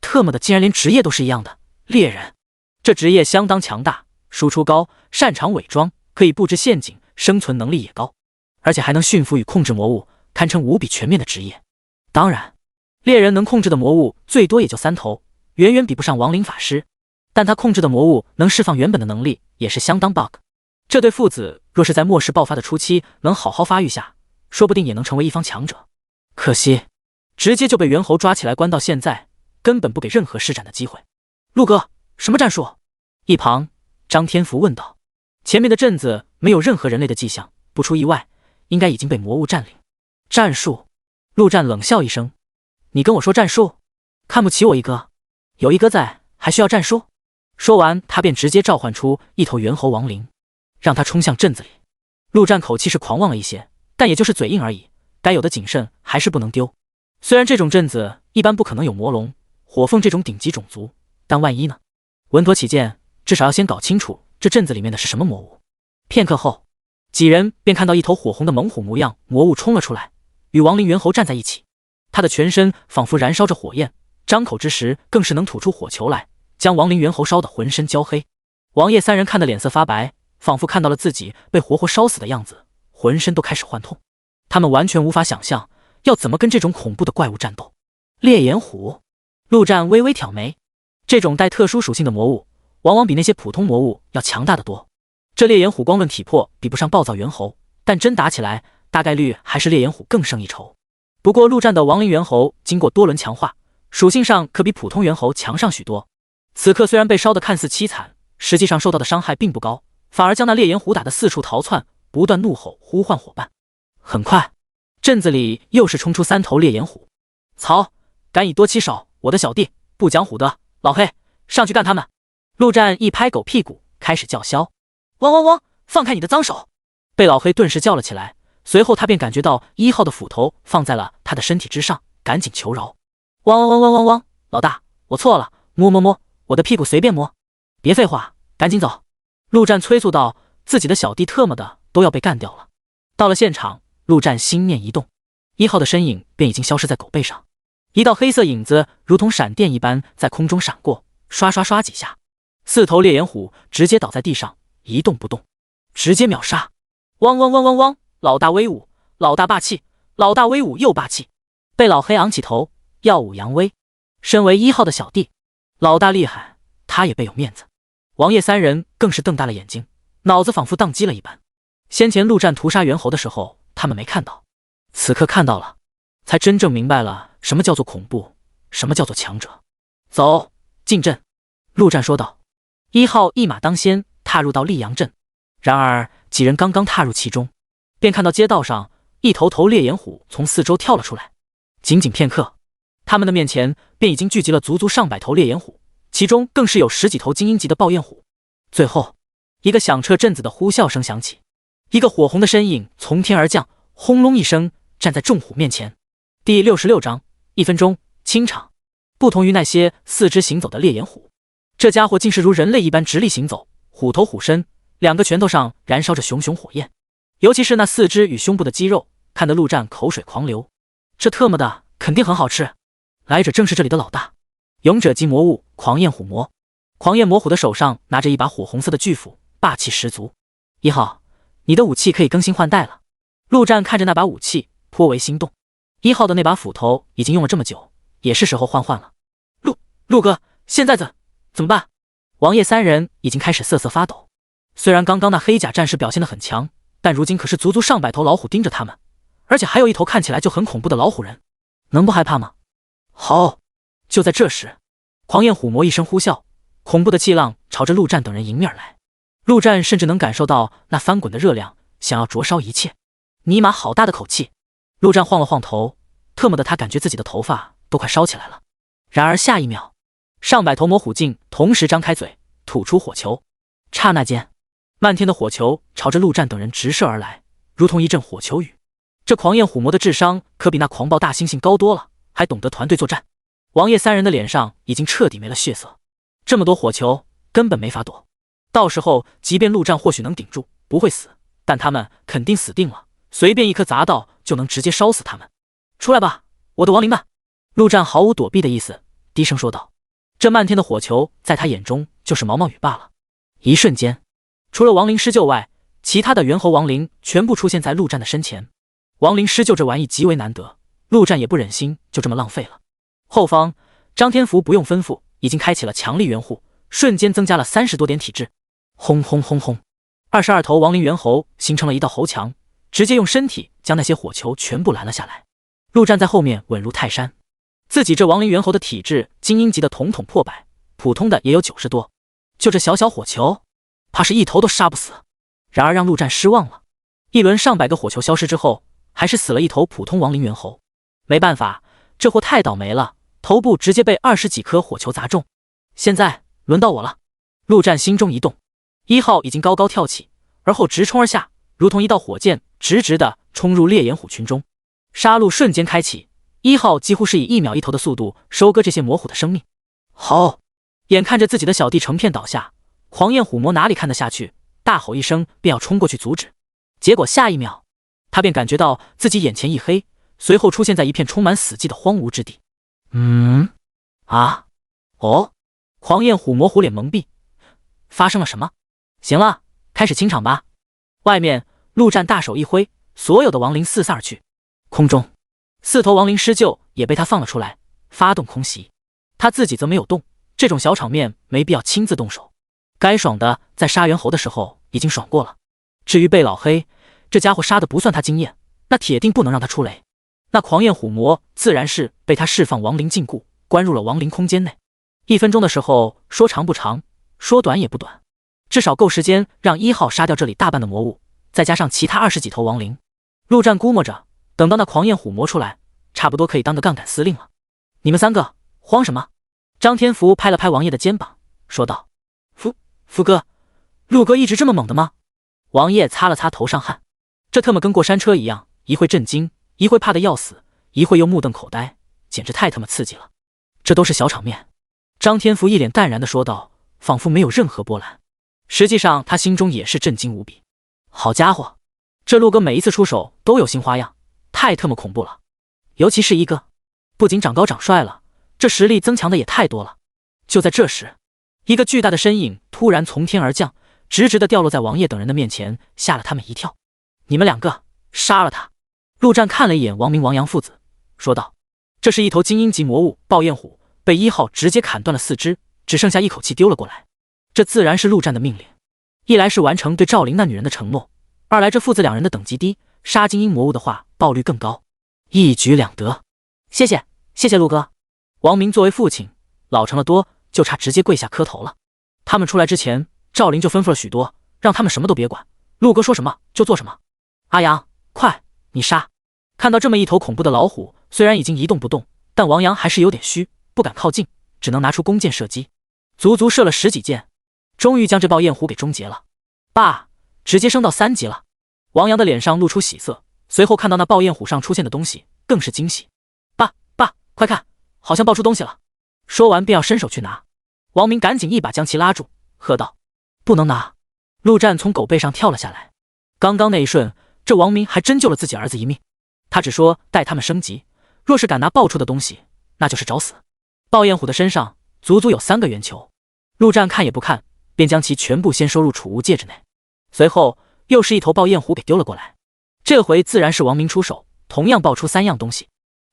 特么的竟然连职业都是一样的，猎人。这职业相当强大，输出高，擅长伪装，可以布置陷阱，生存能力也高，而且还能驯服与控制魔物，堪称无比全面的职业。当然，猎人能控制的魔物最多也就3头，远远比不上亡灵法师，但他控制的魔物能释放原本的能力，也是相当 bug。这对父子若是在末世爆发的初期能好好发育下，说不定也能成为一方强者。可惜，直接就被猿猴抓起来关到现在，根本不给任何施展的机会。陆哥，什么战术？一旁张天福问道。前面的镇子没有任何人类的迹象，不出意外，应该已经被魔物占领。战术？陆战冷笑一声：你跟我说战术？看不起我一哥？有一哥在，还需要战书？说完，他便直接召唤出一头猿猴亡灵，让他冲向镇子里。陆战口气是狂妄了一些，但也就是嘴硬而已，该有的谨慎还是不能丢。虽然这种镇子一般不可能有魔龙、火凤这种顶级种族，但万一呢？稳妥起见，至少要先搞清楚这镇子里面的是什么魔物。片刻后，几人便看到一头火红的猛虎模样魔物冲了出来，与亡灵猿猴站在一起。他的全身仿佛燃烧着火焰，张口之时更是能吐出火球来，将亡灵猿猴烧得浑身焦黑。王爷三人看得脸色发白，仿佛看到了自己被活活烧死的样子，浑身都开始幻痛。他们完全无法想象要怎么跟这种恐怖的怪物战斗。烈焰虎，陆战微微挑眉，这种带特殊属性的魔物往往比那些普通魔物要强大得多。这烈焰虎光论体魄比不上暴躁猿猴，但真打起来大概率还是烈焰虎更胜一筹。不过陆战的亡灵猿猴经过多轮强化，属性上可比普通猿猴强上许多。此刻虽然被烧得看似凄惨，实际上受到的伤害并不高，反而将那烈焰虎打得四处逃窜，不断怒吼呼唤伙伴。很快，镇子里又是冲出3头烈焰虎。曹，敢以多欺少，我的小弟不讲武德，老黑上去干他们！陆战一拍狗屁股，开始叫嚣：汪汪汪，放开你的脏手！被老黑顿时叫了起来，随后他便感觉到1号的斧头放在了他的身体之上，赶紧求饶：汪汪汪汪汪汪，老大，我错了，摸摸摸，我的屁股随便摸！别废话，赶紧走！陆战催促道，自己的小弟特么的都要被干掉了。到了现场，陆战心念一动，1号的身影便已经消失在狗背上，一道黑色影子如同闪电一般在空中闪过，刷刷刷几下，4头烈焰虎直接倒在地上，一动不动，直接秒杀！汪汪汪汪汪，老大威武，老大霸气，老大威武又霸气！被老黑昂起头，耀武扬威。身为1号的小弟，老大厉害，他也倍有面子。王爷三人更是瞪大了眼睛，脑子仿佛宕机了一般。先前陆战屠杀猿猴的时候，他们没看到，此刻看到了，才真正明白了什么叫做恐怖，什么叫做强者。走，进阵！陆战说道。1号一马当先，踏入到溧阳镇。然而几人刚刚踏入其中，便看到街道上一头头烈焰虎从四周跳了出来。仅仅片刻，他们的面前便已经聚集了足足上百头烈焰虎，其中更是有10几头精英级的爆焰虎。最后，一个响彻镇子的呼啸声响起，一个火红的身影从天而降，轰隆一声站在众虎面前。第66章1分钟清场。不同于那些4肢行走的烈焰虎，这家伙竟是如人类一般直立行走，虎头虎身，2个拳头上燃烧着熊熊火焰，尤其是那4肢与胸部的肌肉，看得陆战口水狂流。这特么的肯定很好吃！来者正是这里的老大，勇者级魔物狂焰虎魔。狂焰魔虎的手上拿着一把火红色的巨斧，霸气十足。1号，你的武器可以更新换代了。陆战看着那把武器颇为心动。1号的那把斧头已经用了这么久，也是时候换了。陆哥，现在怎么办？王爷三人已经开始瑟瑟发抖。虽然刚刚那黑甲战士表现得很强，但如今可是足足上百头老虎盯着他们，而且还有一头看起来就很恐怖的老虎人，能不害怕吗？好！就在这时，狂焰虎魔一声呼啸，恐怖的气浪朝着陆战等人迎面而来。陆战甚至能感受到那翻滚的热量，想要灼烧一切。尼玛好大的口气！陆战晃了晃头，特么的他感觉自己的头发都快烧起来了。然而下一秒，上百头魔虎镜同时张开嘴，吐出火球。刹那间，漫天的火球朝着陆战等人直射而来，如同一阵火球雨。这狂焰虎魔的智商可比那狂暴大猩猩高多了，还懂得团队作战。王爷三人的脸上已经彻底没了血色，这么多火球根本没法躲。到时候即便陆战或许能顶住，不会死，但他们肯定死定了，随便一颗砸到就能直接烧死他们。出来吧，我的亡灵们！陆战毫无躲避的意思，低声说道。这漫天的火球在他眼中就是毛毛雨罢了。一瞬间，除了亡灵施救外，其他的猿猴亡灵全部出现在陆战的身前。亡灵施救这玩意极为难得，陆战也不忍心就这么浪费了。后方，张天福不用吩咐，已经开启了强力援护，瞬间增加了30多点体质。轰轰轰轰，22头亡灵猿猴形成了一道猴墙，直接用身体将那些火球全部拦了下来。陆战在后面稳如泰山。自己这亡灵猿猴的体质，精英级的统统破百，普通的也有90多，就这小小火球，怕是一头都杀不死。然而让陆战失望了，一轮上百个火球消失之后，还是死了一头普通亡灵猿猴。没办法，这货太倒霉了，头部直接被20几颗火球砸中。现在轮到我了，陆战心中一动，1号已经高高跳起，而后直冲而下，如同一道火箭，直直的冲入烈焰虎群中。杀戮瞬间开启，1号几乎是以1秒1头的速度收割这些魔虎的生命。吼！眼看着自己的小弟成片倒下，狂焰虎魔哪里看得下去，大吼一声便要冲过去阻止。结果下一秒，他便感觉到自己眼前一黑，随后出现在一片充满死寂的荒芜之地。哦！狂焰虎魔虎脸蒙蔽，发生了什么？行了，开始清场吧。外面，陆战大手一挥，所有的亡灵四散而去。空中，4头亡灵狮鹫也被他放了出来，发动空袭。他自己则没有动，这种小场面没必要亲自动手，该爽的在杀猿猴的时候已经爽过了。至于贝老黑，这家伙杀的不算他惊艳，那铁定不能让他出雷。那狂焰虎魔自然是被他释放亡灵禁锢，关入了亡灵空间内。1分钟的时候，说长不长，说短也不短，至少够时间让1号杀掉这里大半的魔物，再加上其他20几头亡灵。陆战估摸着，等到那狂焰虎魔出来，差不多可以当个杠杆司令了。你们3个慌什么？张天福拍了拍王爷的肩膀，说道：福哥，陆哥一直这么猛的吗？王爷擦了擦头上汗，这特么跟过山车一样，一会震惊，一会怕得要死，一会又目瞪口呆，简直太他妈刺激了。这都是小场面。张天福一脸淡然地说道，仿佛没有任何波澜。实际上他心中也是震惊无比。好家伙，这陆哥每一次出手都有新花样，太特么恐怖了。尤其是一个，不仅长高长帅了，这实力增强的也太多了。就在这时，一个巨大的身影突然从天而降，直直地掉落在王爷等人的面前，吓了他们一跳。你们2个杀了他！陆战看了一眼王明、王阳父子，说道：这是一头精英级魔物爆焰虎，被1号直接砍断了4肢，只剩下一口气丢了过来。这自然是陆战的命令，一来是完成对赵灵那女人的承诺，二来这父子2人的等级低，杀精英魔物的话爆率更高，一举两得。谢谢陆哥。王明作为父亲，老成了多，就差直接跪下磕头了。他们出来之前，赵灵就吩咐了许多，让他们什么都别管，陆哥说什么就做什么。阿阳，快，你杀！看到这么一头恐怖的老虎，虽然已经一动不动，但王阳还是有点虚，不敢靠近，只能拿出弓箭射击，足足射了10几箭，终于将这爆焰虎给终结了。爸，直接升到3级了！王阳的脸上露出喜色，随后看到那爆焰虎上出现的东西，更是惊喜。爸，快看，好像爆出东西了！说完便要伸手去拿，王明赶紧一把将其拉住，喝道：不能拿！陆战从狗背上跳了下来。刚刚那一瞬，这王明还真救了自己儿子一命。他只说待他们升级，若是敢拿爆出的东西，那就是找死。爆焰虎的身上足足有3个圆球，陆战看也不看，便将其全部先收入储物戒指内。随后又是一头爆焰虎给丢了过来，这回自然是王明出手，同样爆出3样东西。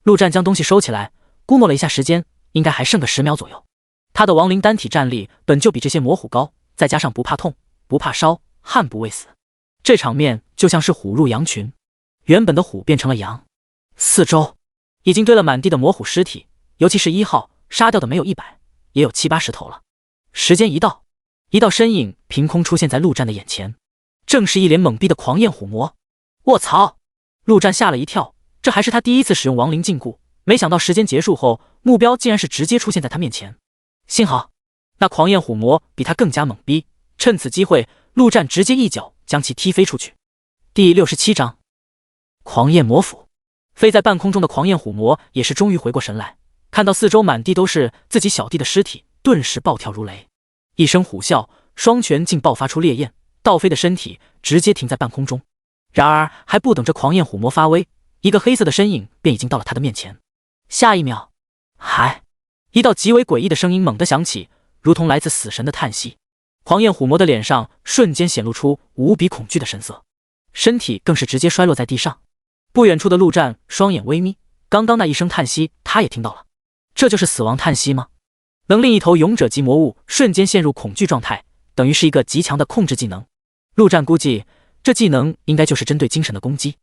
陆战将东西收起来，估摸了一下时间，应该还剩个10秒左右。他的亡灵单体战力本就比这些魔虎高，再加上不怕痛，不怕烧，悍不畏死，这场面就像是虎入羊群，原本的虎变成了羊。4周已经堆了满地的魔虎尸体，尤其是1号，杀掉的没有100，也有70、80头了。时间一到，一道身影凭空出现在陆战的眼前，正是一脸懵逼的狂焰虎魔。卧槽！陆战吓了一跳，这还是他第一次使用亡灵禁锢，没想到时间结束后，目标竟然是直接出现在他面前。幸好那狂焰虎魔比他更加懵逼，趁此机会，陆战直接一脚将其踢飞出去。第67章狂焰魔斧。飞在半空中的狂焰虎魔也是终于回过神来，看到4周满地都是自己小弟的尸体，顿时暴跳如雷，一声虎啸，双拳竟爆发出烈焰，倒飞的身体直接停在半空中。然而还不等这狂焰虎魔发威，一个黑色的身影便已经到了他的面前。下一秒，一道极为诡异的声音猛地响起，如同来自死神的叹息。狂焰虎魔的脸上瞬间显露出无比恐惧的神色，身体更是直接摔落在地上。不远处的陆战双眼微眯，刚刚那一声叹息他也听到了，这就是死亡叹息吗？能令一头勇者级魔物瞬间陷入恐惧状态，等于是一个极强的控制技能。陆战估计这技能应该就是针对精神的攻击，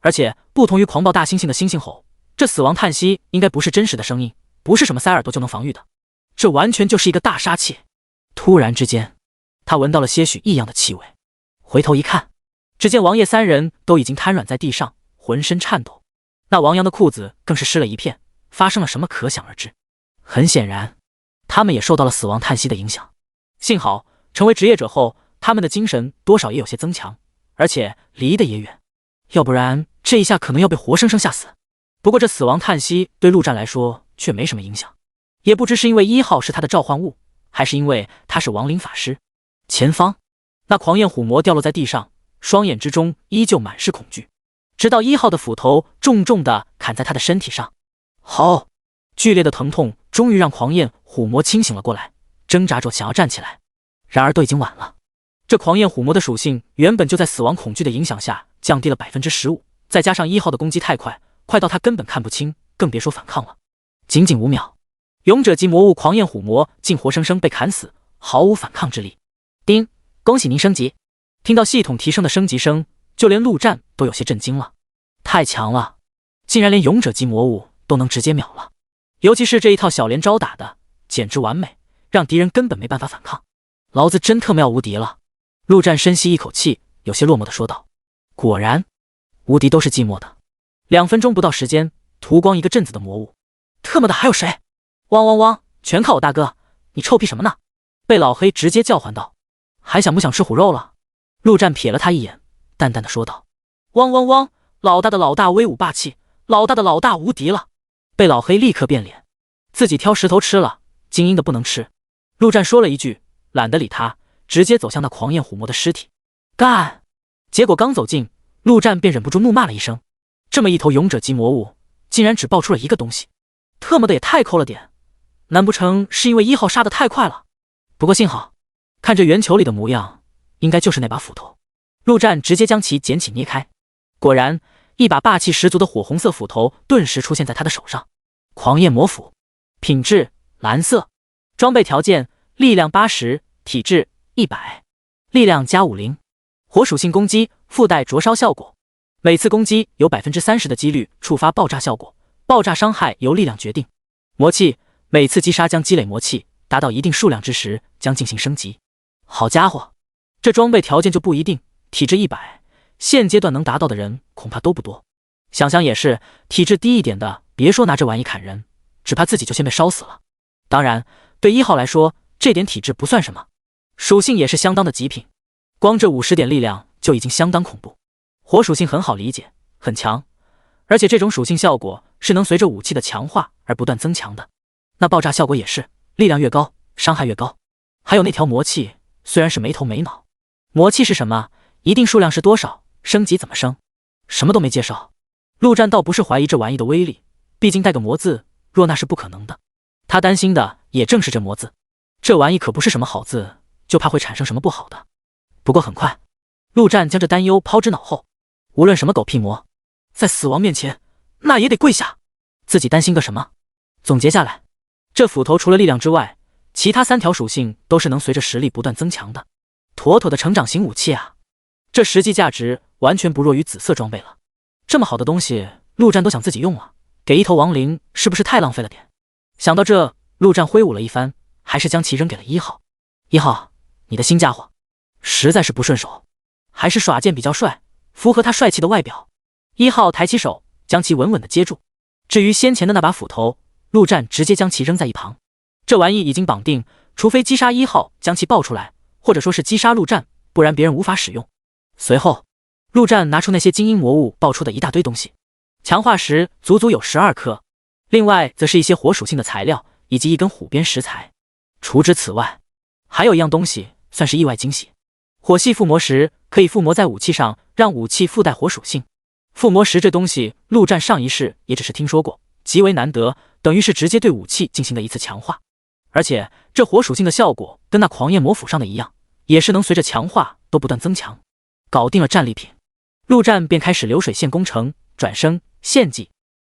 而且不同于狂暴大猩猩的猩猩吼，这死亡叹息应该不是真实的声音，不是什么塞耳朵就能防御的，这完全就是一个大杀器。突然之间，他闻到了些许异样的气味，回头一看，只见王爷3人都已经瘫软在地上，浑身颤抖，那王阳的裤子更是湿了一片，发生了什么可想而知。很显然，他们也受到了死亡叹息的影响。幸好成为职业者后，他们的精神多少也有些增强，而且离得也远，要不然这一下可能要被活生生吓死。不过这死亡叹息对陆战来说却没什么影响，也不知是因为1号是他的召唤物，还是因为他是亡灵法师。前方，那狂焰虎魔掉落在地上，双眼之中依旧满是恐惧，直到1号的斧头重重地砍在他的身体上。好，剧烈的疼痛终于让狂焰虎魔清醒了过来，挣扎着想要站起来，然而都已经晚了。这狂焰虎魔的属性原本就在死亡恐惧的影响下降低了 15%， 再加上1号的攻击太快，快到他根本看不清，更别说反抗了。仅仅5秒，勇者级魔物狂焰虎魔竟活生生被砍死，毫无反抗之力。叮，恭喜您升级！听到系统提升的升级声，就连陆战都有些震惊了。太强了，竟然连勇者级魔物都能直接秒了。尤其是这一套小连招打的，简直完美，让敌人根本没办法反抗。老子真特喵无敌了！陆战深吸一口气，有些落寞地说道。果然，无敌都是寂寞的。2分钟不到时间，屠光一个镇子的魔物。特么的还有谁？汪汪汪！全靠我大哥！你臭屁什么呢？被老黑直接叫唤道。还想不想吃虎肉了？陆战瞥了他一眼，淡淡的说道。汪汪汪！老大的老大威武霸气，老大的老大无敌了！被老黑立刻变脸，自己挑石头吃了，精英的不能吃。陆战说了一句，懒得理他，直接走向那狂焰虎魔的尸体。干！结果刚走近，陆战便忍不住怒骂了一声。这么一头勇者级魔物，竟然只爆出了一个东西，特么的也太抠了点！难不成是因为1号杀得太快了？不过幸好，看这圆球里的模样，应该就是那把斧头。陆战直接将其捡起捏开，果然一把霸气十足的火红色斧头顿时出现在他的手上。狂焰魔斧，品质蓝色，装备条件力量80，体质100，力量加50，火属性攻击附带灼烧效果，每次攻击有 30% 的几率触发爆炸效果，爆炸伤害由力量决定。魔气，每次击杀将积累魔气，达到一定数量之时将进行升级。好家伙，这装备条件就不一定，体质100，现阶段能达到的人恐怕都不多。想想也是，体质低一点的，别说拿这玩意砍人，只怕自己就先被烧死了。当然，对1号来说，这点体质不算什么，属性也是相当的极品，光这50点力量就已经相当恐怖。火属性很好理解，很强，而且这种属性效果是能随着武器的强化而不断增强的。那爆炸效果也是，力量越高，伤害越高。还有那条魔气，虽然是没头没脑，魔气是什么，一定数量是多少，升级怎么升，什么都没介绍。陆战倒不是怀疑这玩意的威力，毕竟带个魔字，若那是不可能的。他担心的也正是这魔字，这玩意可不是什么好字，就怕会产生什么不好的。不过很快，陆战将这担忧抛之脑后，无论什么狗屁魔，在死亡面前，那也得跪下。自己担心个什么？总结下来，这斧头除了力量之外，其他3条属性都是能随着实力不断增强的，妥妥的成长型武器啊！这实际价值完全不弱于紫色装备了。这么好的东西，陆战都想自己用了，给一头亡灵是不是太浪费了点？想到这，陆战挥舞了一番，还是将其扔给了1号。1号，你的新家伙实在是不顺手，还是耍剑比较帅，符合他帅气的外表。1号抬起手，将其稳稳地接住。至于先前的那把斧头，陆战直接将其扔在一旁。这玩意已经绑定，除非击杀1号将其爆出来，或者说是击杀陆战，不然别人无法使用。随后，陆战拿出那些精英魔物爆出的一大堆东西，强化石足足有12颗，另外则是一些火属性的材料以及一根虎鞭石材。除之此外，还有一样东西算是意外惊喜，火系附魔石可以附魔在武器上，让武器附带火属性。附魔石这东西，陆战上一世也只是听说过，极为难得，等于是直接对武器进行了一次强化。而且这火属性的效果跟那狂焰魔斧上的一样，也是能随着强化都不断增强。搞定了战利品，陆战便开始流水线工程，转生献祭。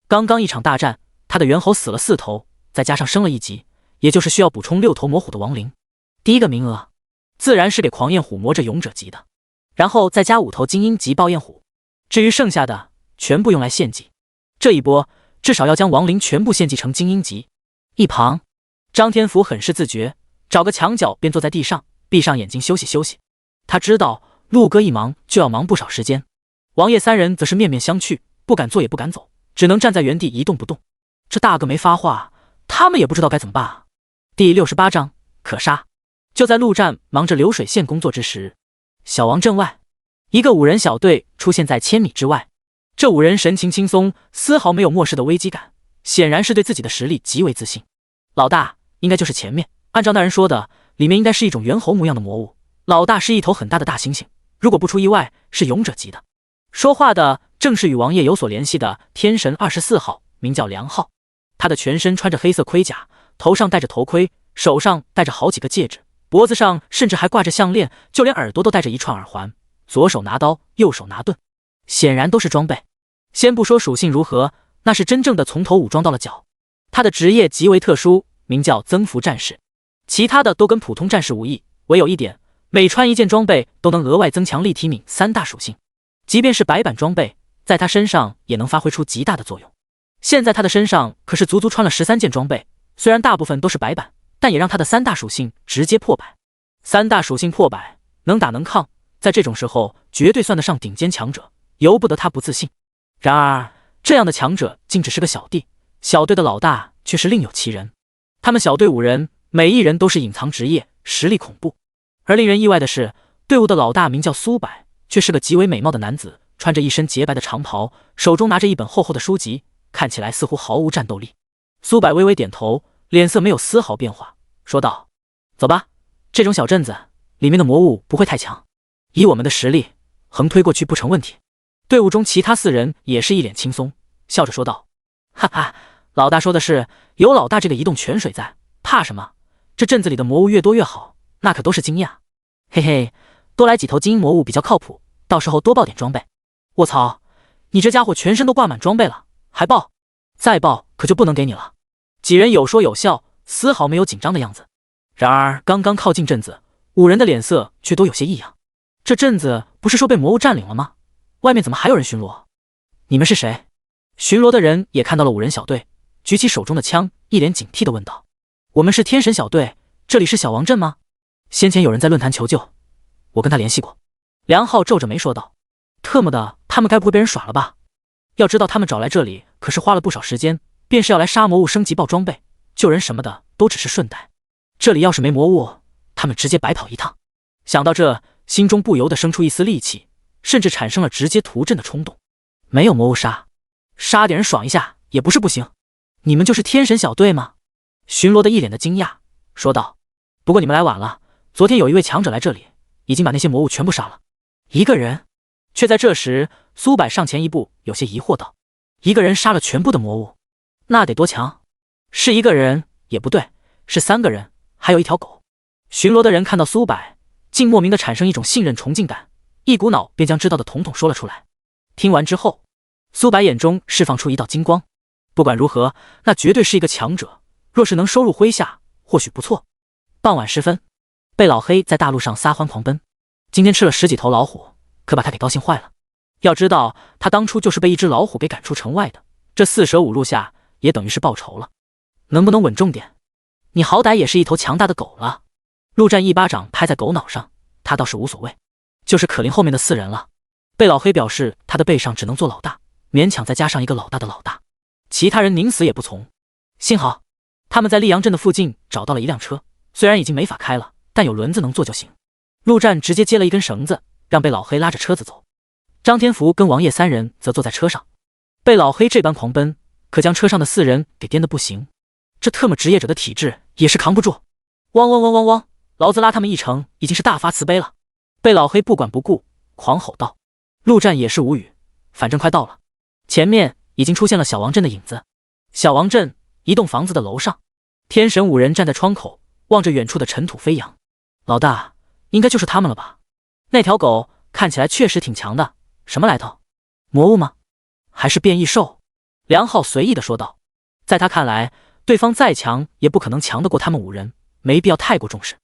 刚刚一场大战，他的猿猴死了4头，再加上升了1级，也就是需要补充6头魔虎的亡灵。第一个名额自然是给狂焰虎魔这勇者级的，然后再加5头精英级爆焰虎，至于剩下的全部用来献祭。这一波至少要将亡灵全部献祭成精英级。一旁张天福很是自觉，找个墙角便坐在地上，闭上眼睛休息休息。他知道陆哥一忙就要忙不少时间，王爷3人则是面面相觑，不敢坐也不敢走，只能站在原地一动不动。这大哥没发话，他们也不知道该怎么办啊。第68章可杀。就在陆战忙着流水线工作之时，小王镇外，一个5人小队出现在1000米之外。这5人神情轻松，丝毫没有漠视的危机感，显然是对自己的实力极为自信。老大应该就是前面，按照那人说的，里面应该是一种猿猴模样的魔物。老大是一头很大的大猩猩，如果不出意外，是勇者级的。说话的正是与王爷有所联系的天神24号，名叫梁浩。他的全身穿着黑色盔甲，头上戴着头盔，手上戴着好几个戒指，脖子上甚至还挂着项链，就连耳朵都戴着一串耳环。左手拿刀，右手拿盾，显然都是装备。先不说属性如何，那是真正的从头武装到了脚。他的职业极为特殊，名叫增幅战士。其他的都跟普通战士无异，唯有一点，每穿一件装备都能额外增强力体敏3大属性。即便是白板装备，在他身上也能发挥出极大的作用。现在他的身上可是足足穿了13件装备，虽然大部分都是白板，但也让他的3大属性直接破百。3大属性破百，能打能抗，在这种时候绝对算得上顶尖强者，由不得他不自信。然而这样的强者竟只是个小弟，小队的老大却是另有其人。他们小队5人，每一人都是隐藏职业，实力恐怖。而令人意外的是，队伍的老大名叫苏柏，却是个极为美貌的男子，穿着一身洁白的长袍，手中拿着一本厚厚的书籍，看起来似乎毫无战斗力。苏柏微微点头，脸色没有丝毫变化，说道：走吧，这种小镇子里面的魔物不会太强，以我们的实力横推过去不成问题。队伍中其他4人也是一脸轻松，笑着说道：哈哈，老大说的是，有老大这个移动泉水在，怕什么？这镇子里的魔物越多越好，那可都是惊讶。嘿嘿，多来几头精英魔物比较靠谱，到时候多报点装备。卧槽，你这家伙全身都挂满装备了，还报？再报可就不能给你了。几人有说有笑，丝毫没有紧张的样子。然而刚刚靠近镇子，5人的脸色却都有些异样。这镇子不是说被魔物占领了吗？外面怎么还有人巡逻？你们是谁？巡逻的人也看到了5人小队，举起手中的枪，一脸警惕地问道：我们是天神小队，这里是小王镇吗？先前有人在论坛求救，我跟他联系过。梁浩皱着眉说道：特么的，他们该不会被人耍了吧？要知道他们找来这里可是花了不少时间，便是要来杀魔物、升级爆装备、救人什么的，都只是顺带。这里要是没魔物，他们直接白跑一趟。想到这，心中不由得生出一丝戾气，甚至产生了直接屠镇的冲动。没有魔物杀点人爽一下也不是不行。你们就是天神小队吗？巡逻的一脸的惊讶，说道：不过你们来晚了，昨天有一位强者来这里，已经把那些魔物全部杀了。一个人？却在这时，苏柏上前一步，有些疑惑道：一个人杀了全部的魔物，那得多强？是一个人也不对，是3个人，还有一条狗。巡逻的人看到苏柏，竟莫名的产生一种信任崇敬感，一股脑便将知道的统统说了出来。听完之后，苏柏眼中释放出一道金光，不管如何，那绝对是一个强者，若是能收入麾下，或许不错。傍晚时分，贝老黑在大路上撒欢狂奔，今天吃了10几头老虎，可把他给高兴坏了。要知道他当初就是被一只老虎给赶出城外的，这4舍5入下也等于是报仇了。能不能稳重点？你好歹也是一头强大的狗了。陆战一巴掌拍在狗脑上，他倒是无所谓，就是可怜后面的4人了。贝老黑表示他的背上只能做老大，勉强再加上一个老大的老大，其他人宁死也不从。幸好他们在溧阳镇的附近找到了一辆车，虽然已经没法开了，但有轮子能坐就行。陆战直接接了一根绳子，让贝老黑拉着车子走。张天福跟王爷3人则坐在车上。贝老黑这般狂奔，可将车上的4人给颠得不行。这特么职业者的体质也是扛不住。汪汪汪汪汪！老子拉他们一程已经是大发慈悲了。贝老黑不管不顾，狂吼道。陆战也是无语，反正快到了。前面已经出现了小王镇的影子。小王镇一栋房子的楼上，天神5人站在窗口，望着远处的尘土飞扬。老大，应该就是他们了吧？那条狗看起来确实挺强的，什么来头？魔物吗？还是变异兽？梁浩随意地说道。在他看来，对方再强也不可能强得过他们5人，没必要太过重视。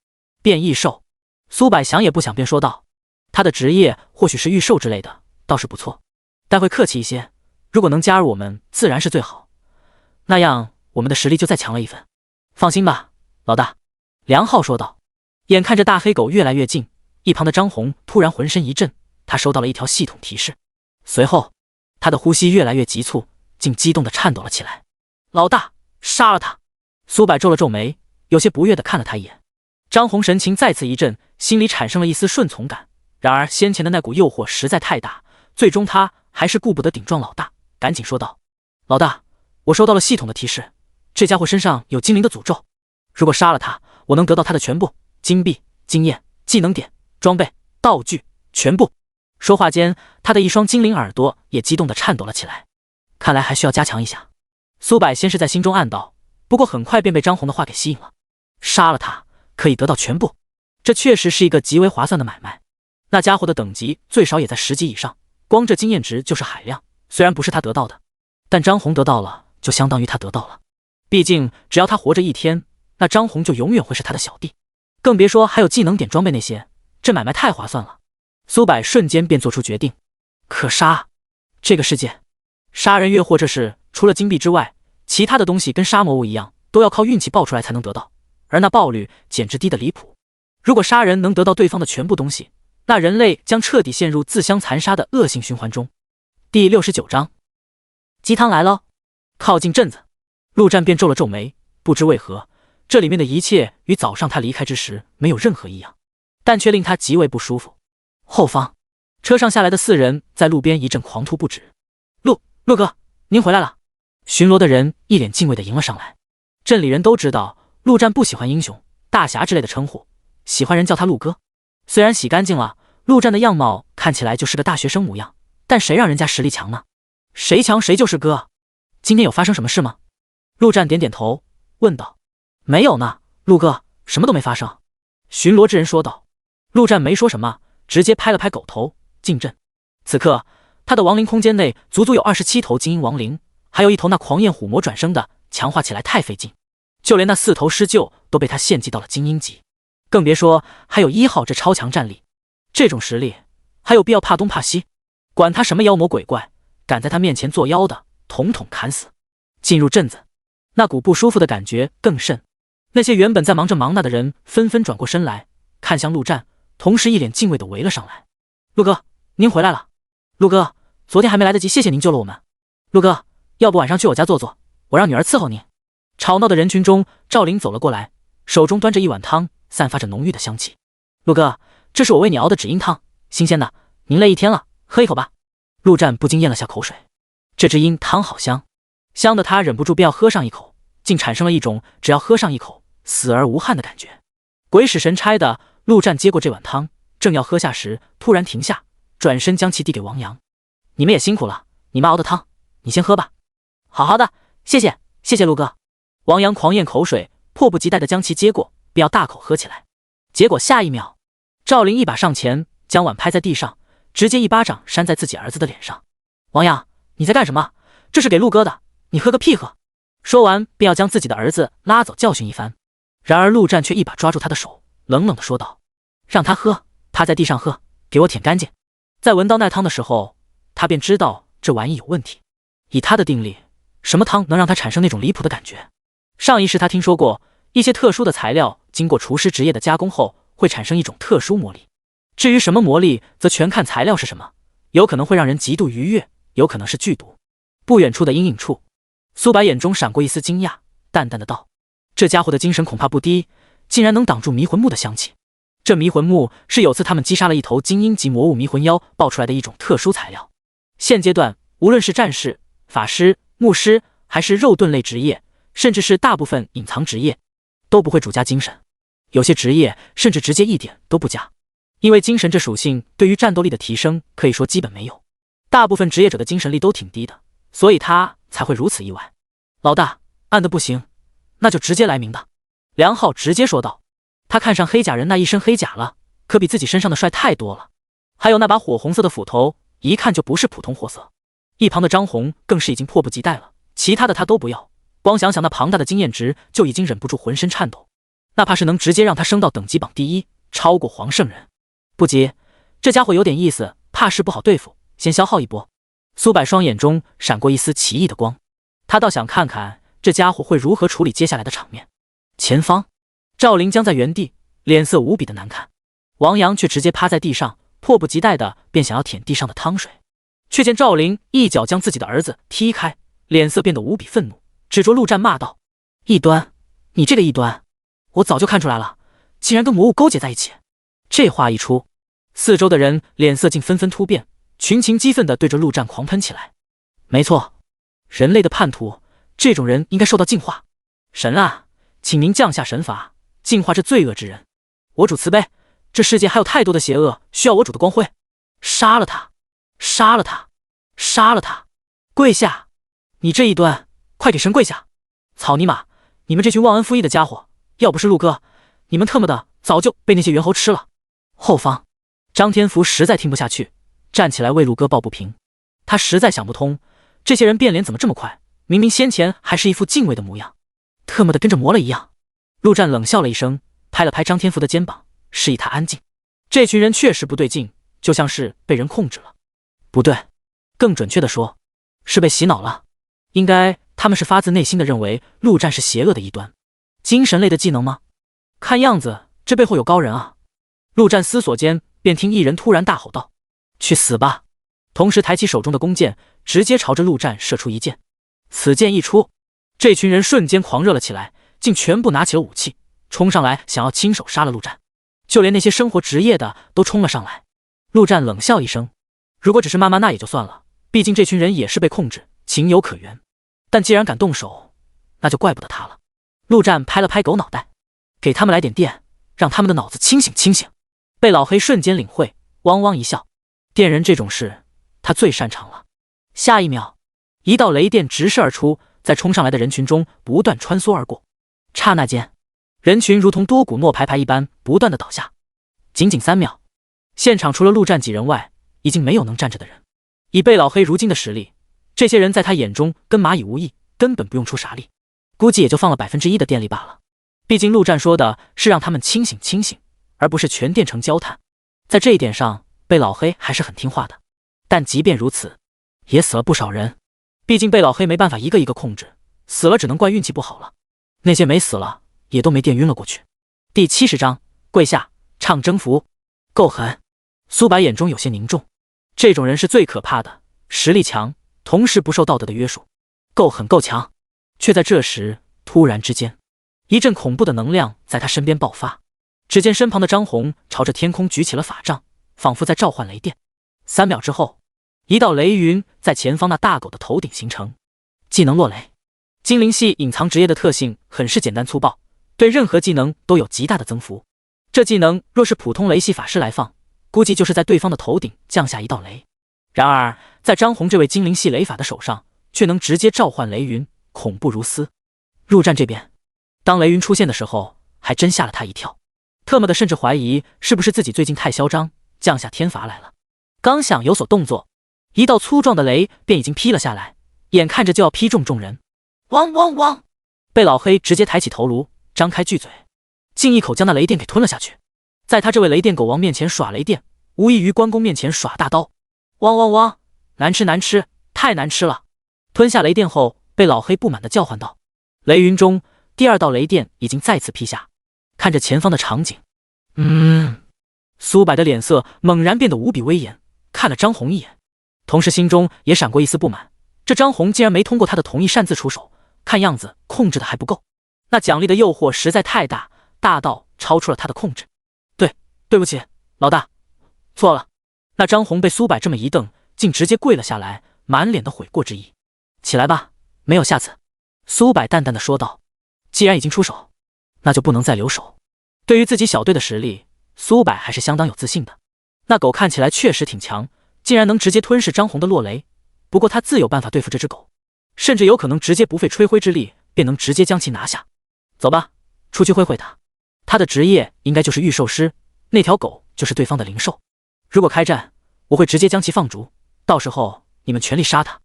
变异兽？苏柏想也不想便说道。他的职业或许是御兽之类的，倒是不错，但会客气一些。如果能加入我们，自然是最好，那样我们的实力就再强了一分。放心吧，老大。梁浩说道。眼看着大黑狗越来越近，一旁的张红突然浑身一震，他收到了一条系统提示，随后他的呼吸越来越急促，竟激动地颤抖了起来。老大，杀了他！苏柏皱了皱眉，有些不悦地看了他一眼。张红神情再次一震，心里产生了一丝顺从感。然而先前的那股诱惑实在太大，最终他还是顾不得顶撞老大，赶紧说道：“老大，我收到了系统的提示，这家伙身上有精灵的诅咒，如果杀了他，我能得到他的全部金币、经验、技能点、装备、道具，全部。”说话间，他的一双精灵耳朵也激动地颤抖了起来。看来还需要加强一下。苏柏先是在心中暗道，不过很快便被张红的话给吸引了。杀了他可以得到全部，这确实是一个极为划算的买卖。那家伙的等级最少也在10级以上，光这经验值就是海量。虽然不是他得到的，但张红得到了，就相当于他得到了。毕竟只要他活着一天，那张红就永远会是他的小弟。更别说还有技能点装备那些，这买卖太划算了。苏柏瞬间便做出决定，可杀！这个世界，杀人越货这事，除了金币之外，其他的东西跟杀魔物一样，都要靠运气爆出来才能得到，而那爆率简直低得离谱。如果杀人能得到对方的全部东西，那人类将彻底陷入自相残杀的恶性循环中。第69章，鸡汤来喽！靠近镇子，陆战便皱了皱眉，不知为何，这里面的一切与早上他离开之时没有任何异样，但却令他极为不舒服。后方，车上下来的4人在路边一阵狂突不止。陆哥，您回来了！巡逻的人一脸敬畏地迎了上来。镇里人都知道，陆战不喜欢英雄、大侠之类的称呼，喜欢人叫他陆哥。虽然洗干净了，陆战的样貌看起来就是个大学生模样，但谁让人家实力强呢？谁强谁就是哥。今天有发生什么事吗？陆战点点头，问道。没有呢，陆哥，什么都没发生。巡逻之人说道。陆战没说什么，直接拍了拍狗头，进镇。此刻他的亡灵空间内足足有27头精英亡灵，还有一头那狂焰虎魔转生的，强化起来太费劲，就连那4头施救都被他献祭到了精英级，更别说还有1号这超强战力。这种实力还有必要怕东怕西？管他什么妖魔鬼怪，敢在他面前作妖的，统统砍死。进入镇子，那股不舒服的感觉更甚。那些原本在忙着忙那的人纷纷转过身来，看向陆战，同时一脸敬畏地围了上来。陆哥，您回来了。陆哥，昨天还没来得及，谢谢您救了我们。陆哥，要不晚上去我家坐坐，我让女儿伺候您。吵闹的人群中，赵玲走了过来，手中端着一碗汤，散发着浓郁的香气。陆哥，这是我为你熬的止阴汤，新鲜的，您累一天了，喝一口吧。陆战不禁咽了下口水，这只阴汤好香，香的他忍不住便要喝上一口，竟产生了一种只要喝上一口死而无憾的感觉。鬼使神差的，陆战接过这碗汤，正要喝下时，突然停下，转身将其递给王阳。你们也辛苦了，你妈熬的汤，你先喝吧。好好的，谢谢陆哥。王阳狂咽口水，迫不及待地将其接过，便要大口喝起来。结果下一秒，赵玲一把上前，将碗拍在地上，直接一巴掌扇在自己儿子的脸上。王阳，你在干什么？这是给陆哥的，你喝个屁喝！说完便要将自己的儿子拉走教训一番。然而陆战却一把抓住他的手，冷冷地说道：让他喝，趴在地上喝，给我舔干净。在闻到那汤的时候，他便知道这玩意有问题。以他的定力，什么汤能让他产生那种离谱的感觉？上一世他听说过，一些特殊的材料经过厨师职业的加工后，会产生一种特殊魔力。至于什么魔力，则全看材料是什么，有可能会让人极度愉悦，有可能是剧毒。不远处的阴影处，苏白眼中闪过一丝惊讶，淡淡的道：这家伙的精神恐怕不低，竟然能挡住迷魂木的香气。这迷魂木是有次他们击杀了一头精英级魔物迷魂妖爆出来的一种特殊材料。现阶段无论是战士、法师、牧师，还是肉盾类职业，甚至是大部分隐藏职业，都不会主加精神，有些职业甚至直接一点都不加。因为精神这属性对于战斗力的提升可以说基本没有，大部分职业者的精神力都挺低的，所以他才会如此意外。老大，暗的不行，那就直接来明的。梁浩直接说道。他看上黑甲人那一身黑甲了，可比自己身上的帅太多了。还有那把火红色的斧头，一看就不是普通货色。一旁的张红更是已经迫不及待了，其他的他都不要，光想想那庞大的经验值就已经忍不住浑身颤抖，哪怕是能直接让他升到等级榜第1，超过黄圣人。不急，这家伙有点意思，怕是不好对付，先消耗一波。苏柏双眼中闪过一丝奇异的光，他倒想看看这家伙会如何处理接下来的场面。前方，赵灵僵在原地，脸色无比的难看。王阳却直接趴在地上，迫不及待的便想要舔地上的汤水，却见赵灵一脚将自己的儿子踢开，脸色变得无比愤怒，指着陆战骂道：异端，你这个异端，我早就看出来了，竟然跟魔物勾结在一起。这话一出，四周的人脸色竟纷纷突变，群情激愤地对着陆战狂喷起来。没错，人类的叛徒，这种人应该受到净化。神啊，请您降下神罚，净化这罪恶之人。我主慈悲，这世界还有太多的邪恶需要我主的光辉。杀了他，杀了他，杀了他！跪下！你这一端，快给神跪下！草泥马，你们这群忘恩负义的家伙，要不是陆哥，你们特么的早就被那些猿猴吃了。后方，张天福实在听不下去，站起来为陆哥抱不平。他实在想不通，这些人变脸怎么这么快？明明先前还是一副敬畏的模样，特么的跟着魔了一样。陆战冷笑了一声，拍了拍张天福的肩膀，示意他安静。这群人确实不对劲，就像是被人控制了。不对，更准确的说，是被洗脑了。应该他们是发自内心的认为陆战是邪恶的一端。精神类的技能吗？看样子这背后有高人啊。陆战思索间，便听一人突然大吼道：“去死吧！”同时抬起手中的弓箭，直接朝着陆战射出一箭。此箭一出，这群人瞬间狂热了起来，竟全部拿起了武器，冲上来想要亲手杀了陆战。就连那些生活职业的都冲了上来。陆战冷笑一声，如果只是骂骂那也就算了，毕竟这群人也是被控制，情有可原。但既然敢动手，那就怪不得他了。陆战拍了拍狗脑袋，给他们来点电，让他们的脑子清醒清醒。被老黑瞬间领会，汪汪一笑。电人这种事，他最擅长了。下一秒，一道雷电直射而出，在冲上来的人群中不断穿梭而过。刹那间，人群如同多股诺排排一般不断的倒下。仅仅3秒，现场除了陆战几人外，已经没有能站着的人。以被老黑如今的实力，这些人在他眼中跟蚂蚁无异，根本不用出啥力，估计也就放了1%的电力罢了。毕竟陆战说的是让他们清醒清醒，而不是全电成焦炭。在这一点上，被老黑还是很听话的。但即便如此，也死了不少人。毕竟被老黑没办法一个一个控制，死了只能怪运气不好了。那些没死了，也都没电晕了过去。第70章，跪下，唱征服。够狠！苏白眼中有些凝重。这种人是最可怕的，实力强，同时不受道德的约束，够狠够强。却在这时，突然之间，一阵恐怖的能量在他身边爆发。只见身旁的张红朝着天空举起了法杖，仿佛在召唤雷电。3秒之后，一道雷云在前方那大狗的头顶形成。技能落雷。精灵系隐藏职业的特性很是简单粗暴，对任何技能都有极大的增幅。这技能若是普通雷系法师来放，估计就是在对方的头顶降下一道雷。然而在张红这位精灵系雷法的手上，却能直接召唤雷云，恐怖如斯。陆战这边，当雷云出现的时候，还真吓了他一跳，特么的甚至怀疑是不是自己最近太嚣张，降下天罚来了。刚想有所动作，一道粗壮的雷便已经劈了下来，眼看着就要劈中众人。汪汪汪！被老黑直接抬起头颅，张开巨嘴，竟一口将那雷电给吞了下去。在他这位雷电狗王面前耍雷电，无异于关公面前耍大刀。汪汪汪！难吃难吃，太难吃了！吞下雷电后，被老黑不满地叫唤道。雷云中，第2道雷电已经再次劈下。看着前方的场景，苏柏的脸色猛然变得无比威严，看了张红一眼，同时心中也闪过一丝不满。这张红竟然没通过他的同意擅自出手，看样子控制的还不够。那奖励的诱惑实在太大，大到超出了他的控制。对不起，老大，错了。那张红被苏柏这么一瞪，竟直接跪了下来，满脸的悔过之意。起来吧，没有下次。苏柏淡淡的说道。既然已经出手，那就不能再留手。对于自己小队的实力，苏柏还是相当有自信的。那狗看起来确实挺强，竟然能直接吞噬张红的落雷。不过他自有办法对付这只狗，甚至有可能直接不费吹灰之力便能直接将其拿下。走吧，出去会会他。他的职业应该就是御兽师，那条狗就是对方的灵兽。如果开战，我会直接将其放逐，到时候你们全力杀他。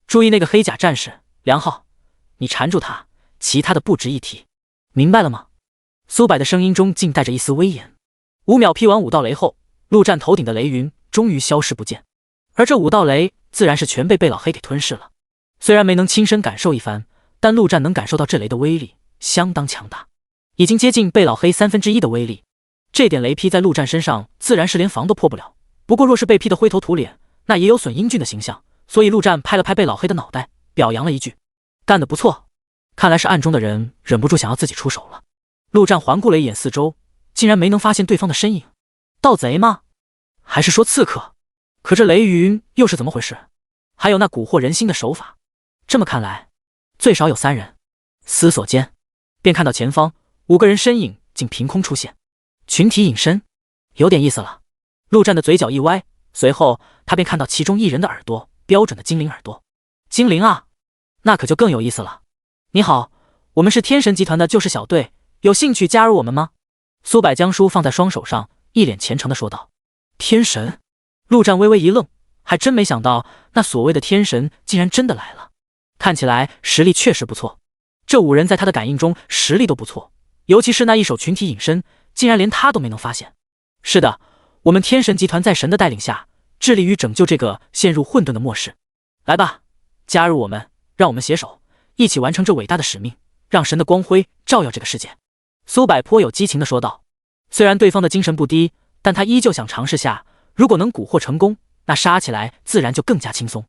注意那个黑甲战士梁浩，你缠住他，其他的不值一提，明白了吗？苏柏的声音中竟带着一丝威严。5秒劈完5道雷后，陆战头顶的雷云终于消失不见，而这5道雷自然是全被老黑给吞噬了。虽然没能亲身感受一番，但陆战能感受到这雷的威力相当强大，已经接近被老黑1/3的威力。这点雷劈在陆战身上自然是连防都破不了，不过若是被劈得灰头土脸，那也有损英俊的形象，所以陆战拍了拍被老黑的脑袋，表扬了一句：干得不错。看来是暗中的人忍不住想要自己出手了。陆战环顾了一眼四周，竟然没能发现对方的身影。盗贼吗？还是说刺客？可这雷云又是怎么回事？还有那蛊惑人心的手法，这么看来，最少有3人。思索间，便看到前方5个人身影竟凭空出现，群体隐身，有点意思了。陆战的嘴角一歪，随后他便看到其中1人的耳朵，标准的精灵耳朵。精灵啊，那可就更有意思了。你好，我们是天神集团的救世小队，有兴趣加入我们吗？苏柏将书放在双手上，一脸虔诚地说道。天神？陆战微微一愣，还真没想到那所谓的天神竟然真的来了，看起来实力确实不错。这5人在他的感应中实力都不错，尤其是那一手群体隐身，竟然连他都没能发现。是的，我们天神集团在神的带领下，致力于拯救这个陷入混沌的末世。来吧，加入我们，让我们携手一起完成这伟大的使命，让神的光辉照耀这个世界。苏柏颇有激情地说道。虽然对方的精神不低，但他依旧想尝试下，如果能蛊惑成功，那杀起来自然就更加轻松。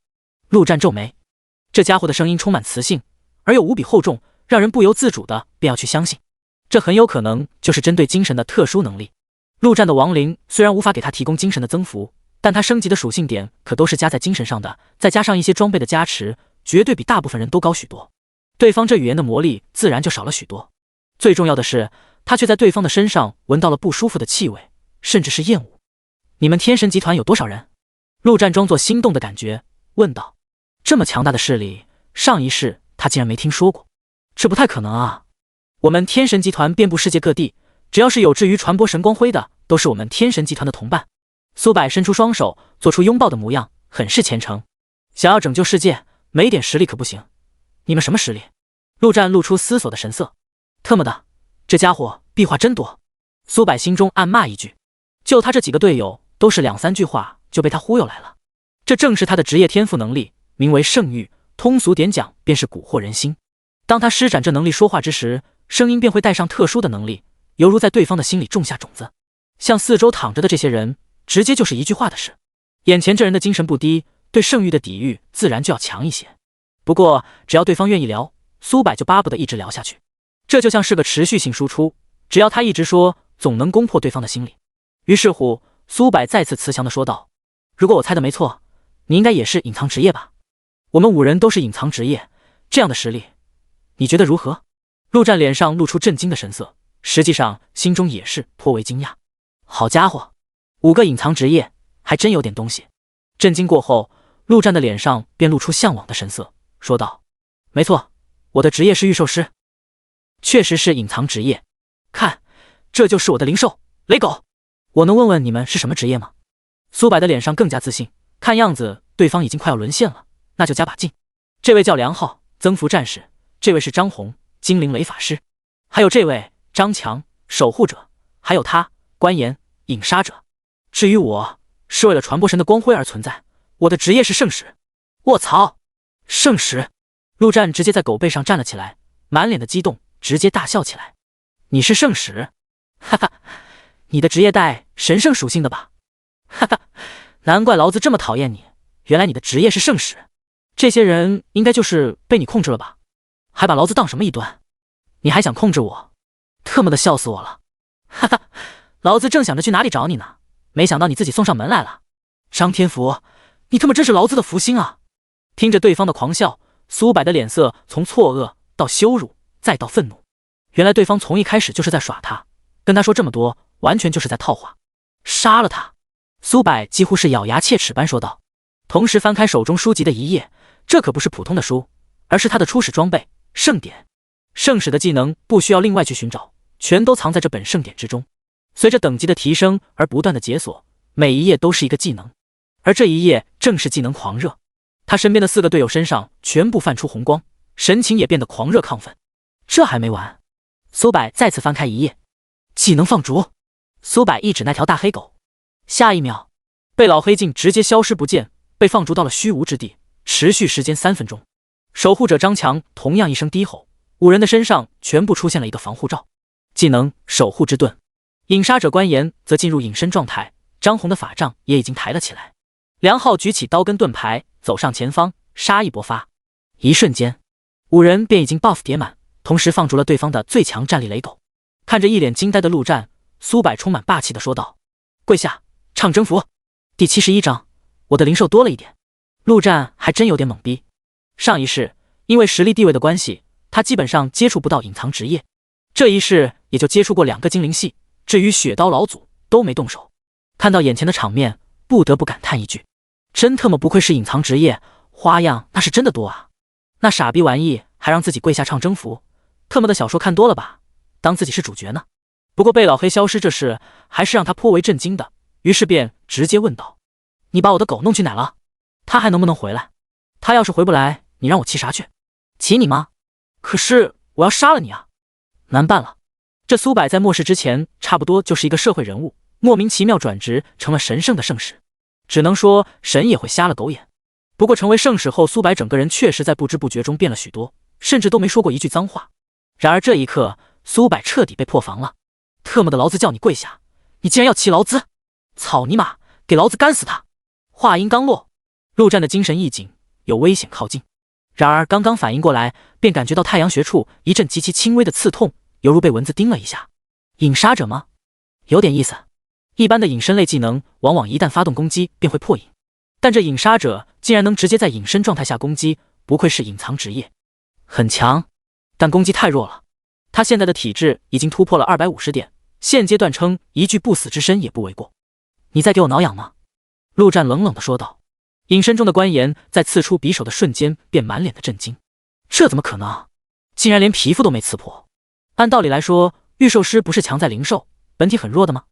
陆战皱眉，这家伙的声音充满磁性，而又无比厚重，让人不由自主的便要去相信，这很有可能就是针对精神的特殊能力。陆战的亡灵虽然无法给他提供精神的增幅，但他升级的属性点可都是加在精神上的，再加上一些装备的加持，绝对比大部分人都高许多。对方这语言的魔力自然就少了许多。最重要的是，他却在对方的身上闻到了不舒服的气味，甚至是厌恶。你们天神集团有多少人？陆战装作心动的感觉问道。这么强大的势力，上一世他竟然没听说过，这不太可能啊！我们天神集团遍布世界各地，只要是有志于传播神光辉的，都是我们天神集团的同伴。苏柏伸出双手，做出拥抱的模样，很是虔诚。想要拯救世界，没点实力可不行。你们什么实力？陆战露出思索的神色。特么的，这家伙屁话真多。苏柏心中暗骂一句，就他这几个队友，都是2、3句话就被他忽悠来了。这正是他的职业天赋能力，名为圣域，通俗点讲便是蛊惑人心。当他施展这能力说话之时，声音便会带上特殊的能力，犹如在对方的心里种下种子。像四周躺着的这些人，直接就是一句话的事。眼前这人的精神不低，对圣域的抵御自然就要强一些。不过只要对方愿意聊，苏柏就巴不得一直聊下去。这就像是个持续性输出，只要他一直说，总能攻破对方的心理。于是乎，苏柏再次慈祥地说道，如果我猜的没错，你应该也是隐藏职业吧？我们5人都是隐藏职业，这样的实力，你觉得如何？陆战脸上露出震惊的神色，实际上心中也是颇为惊讶。好家伙，5个隐藏职业，还真有点东西。震惊过后，陆战的脸上便露出向往的神色，说道，没错，我的职业是御兽师，确实是隐藏职业。看，这就是我的灵兽雷狗。我能问问你们是什么职业吗？苏柏的脸上更加自信，看样子对方已经快要沦陷了，那就加把劲。这位叫梁浩，增幅战士；这位是张红，精灵雷法师；还有这位张强，守护者；还有他关岩，影杀者。至于我，是为了传播神的光辉而存在，我的职业是圣使。卧槽，圣使！陆战直接在狗背上站了起来，满脸的激动，直接大笑起来。你是圣使？哈哈，你的职业带神圣属性的吧？哈哈，难怪劳子这么讨厌你，原来你的职业是圣使。这些人应该就是被你控制了吧？还把劳子当什么一端？你还想控制我？特么的笑死我了！哈哈，劳子正想着去哪里找你呢，没想到你自己送上门来了。张天福，你他妈真是劳子的福星啊！听着对方的狂笑，苏柏的脸色从错愕到羞辱，再到愤怒。原来对方从一开始就是在耍他，跟他说这么多，完全就是在套话。杀了他！苏柏几乎是咬牙切齿般说道，同时翻开手中书籍的一页，这可不是普通的书，而是他的初始装备圣典。圣使的技能不需要另外去寻找，全都藏在这本圣典之中，随着等级的提升而不断的解锁，每一页都是一个技能。而这一页正是技能狂热，他身边的4个队友身上全部泛出红光，神情也变得狂热亢奋。这还没完，苏柏再次翻开一页，技能放逐。苏柏一指那条大黑狗，下一秒被老黑镜直接消失不见，被放逐到了虚无之地，持续时间3分钟。守护者张强同样一声低吼，5人的身上全部出现了一个防护罩。技能守护之盾。影杀者关岩则进入隐身状态，张红的法杖也已经抬了起来。梁浩举起刀跟盾牌，走上前方，杀意勃发。一瞬间，5人便已经 buff 叠满，同时放逐了对方的最强战力雷狗。看着一脸惊呆的陆战，苏柏充满霸气地说道：“跪下，唱征服。”第71章，我的灵兽多了一点。陆战还真有点懵逼。上一世因为实力地位的关系，他基本上接触不到隐藏职业，这一世也就接触过2个精灵系，至于雪刀老祖都没动手。看到眼前的场面，不得不感叹一句：真特么不愧是隐藏职业，花样那是真的多啊！那傻逼玩意还让自己跪下唱征服，特么的小说看多了吧，当自己是主角呢。不过被老黑消失这事还是让他颇为震惊的，于是便直接问道：你把我的狗弄去哪了？他还能不能回来？他要是回不来，你让我骑啥去？骑你妈！可是我要杀了你啊！难办了。这苏柏在末世之前差不多就是一个社会人物，莫名其妙转职成了神圣的圣使，只能说神也会瞎了狗眼。不过成为圣使后，苏柏整个人确实在不知不觉中变了许多，甚至都没说过一句脏话。然而这一刻，苏柏彻底被破防了。特么的，老子叫你跪下，你竟然要骑劳兹！草尼玛，给老子干死他！话音刚落，陆战的精神一紧，有危险靠近。然而刚刚反应过来，便感觉到太阳穴处一阵极其轻微的刺痛，犹如被蚊子叮了一下。隐杀者吗？有点意思。一般的隐身类技能往往一旦发动攻击便会破隐，但这隐杀者竟然能直接在隐身状态下攻击，不愧是隐藏职业，很强，但攻击太弱了。他现在的体质已经突破了250点，现阶段称一具不死之身也不为过。你在给我挠痒吗？陆战冷冷地说道。隐身中的关妍在刺出匕首的瞬间便满脸的震惊，这怎么可能？竟然连皮肤都没刺破。按道理来说，御兽师不是强在灵兽，本体很弱的吗？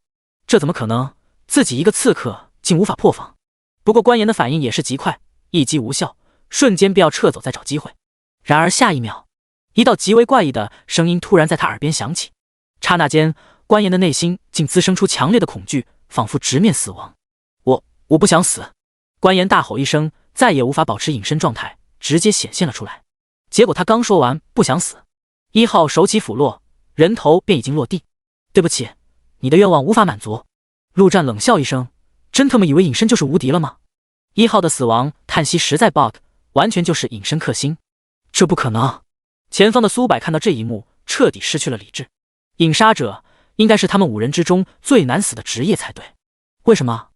这怎么可能？自己一个刺客竟无法破防。不过关妍的反应也是极快，一击无效，瞬间便要撤走再找机会。然而下一秒，一道极为怪异的声音突然在他耳边响起，刹那间关妍的内心竟滋生出强烈的恐惧，仿佛直面死亡。我不想死！关妍大吼一声，再也无法保持隐身状态，直接显现了出来。结果他刚说完不想死，1号手起斧落，人头便已经落地。对不起，你的愿望无法满足。陆战冷笑一声，真他妈以为隐身就是无敌了吗？1号的死亡叹息实在 bug， 完全就是隐身克星。这不可能！前方的苏柏看到这一幕，彻底失去了理智。隐杀者应该是他们5人之中最难死的职业才对，为什么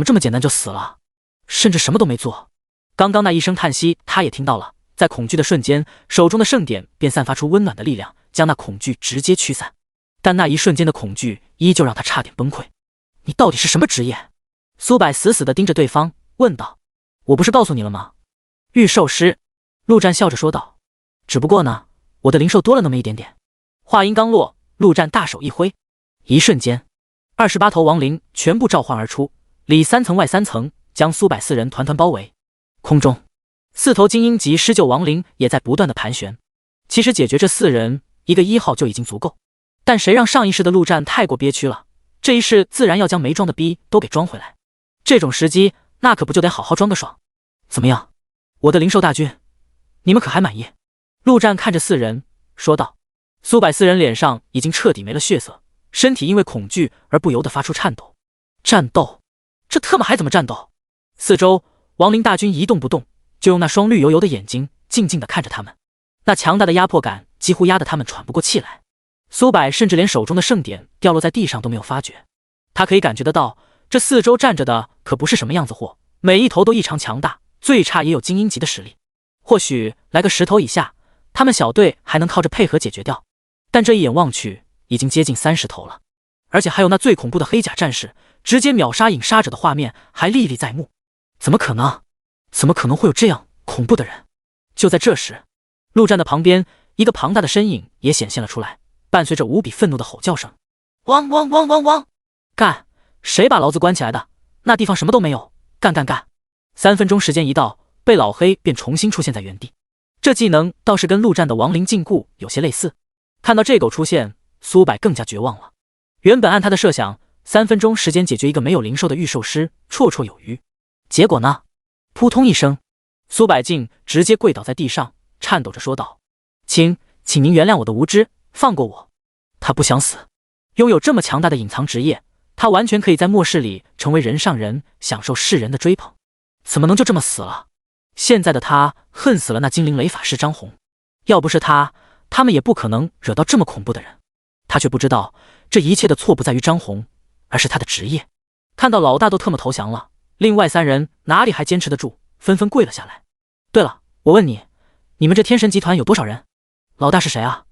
这么简单就死了？甚至什么都没做。刚刚那一声叹息他也听到了，在恐惧的瞬间，手中的圣典便散发出温暖的力量，将那恐惧直接驱散。但那一瞬间的恐惧依旧让他差点崩溃。你到底是什么职业？苏柏死死地盯着对方问道。我不是告诉你了吗？御兽师。陆战笑着说道。只不过呢，我的灵兽多了那么一点点。话音刚落，陆战大手一挥，一瞬间28头亡灵全部召唤而出，里3层外3层，将苏柏4人团团包围。空中4头精英级施救亡灵也在不断的盘旋。其实解决这4人，一个1号就已经足够，但谁让上一世的陆战太过憋屈了，这一世自然要将没装的逼都给装回来。这种时机，那可不就得好好装个爽。怎么样，我的灵兽大军，你们可还满意？陆战看着4人说道。苏柏4人脸上已经彻底没了血色，身体因为恐惧而不由得发出颤抖。战斗？这特么还怎么战斗？四周亡灵大军一动不动，就用那双绿油油的眼睛静静地看着他们。那强大的压迫感几乎压得他们喘不过气来。苏柏甚至连手中的圣典掉落在地上都没有发觉，他可以感觉得到，这四周站着的可不是什么样子货，每一头都异常强大，最差也有精英级的实力。或许来个10头以下，他们小队还能靠着配合解决掉，但这一眼望去，已经接近30头了。而且还有那最恐怖的黑甲战士，直接秒杀隐杀者的画面还历历在目。怎么可能？怎么可能会有这样恐怖的人？就在这时，陆战的旁边，一个庞大的身影也显现了出来，伴随着无比愤怒的吼叫声：汪汪汪汪汪！干！谁把老子关起来的？那地方什么都没有！干干干！3分钟时间一到，被老黑便重新出现在原地。这技能倒是跟陆战的亡灵禁锢有些类似。看到这狗出现，苏柏更加绝望了。原本按他的设想，3分钟时间解决一个没有灵兽的御兽师绰绰有余。结果呢？扑通一声，苏柏竟直接跪倒在地上，颤抖着说道：请您原谅我的无知，放过我。他不想死，拥有这么强大的隐藏职业，他完全可以在末世里成为人上人，享受世人的追捧。怎么能就这么死了？现在的他恨死了那精灵雷法师张红，要不是他，他们也不可能惹到这么恐怖的人。他却不知道，这一切的错不在于张红，而是他的职业。看到老大都特么投降了，另外3人哪里还坚持得住，纷纷跪了下来。对了，我问你，你们这天神集团有多少人？老大是谁啊？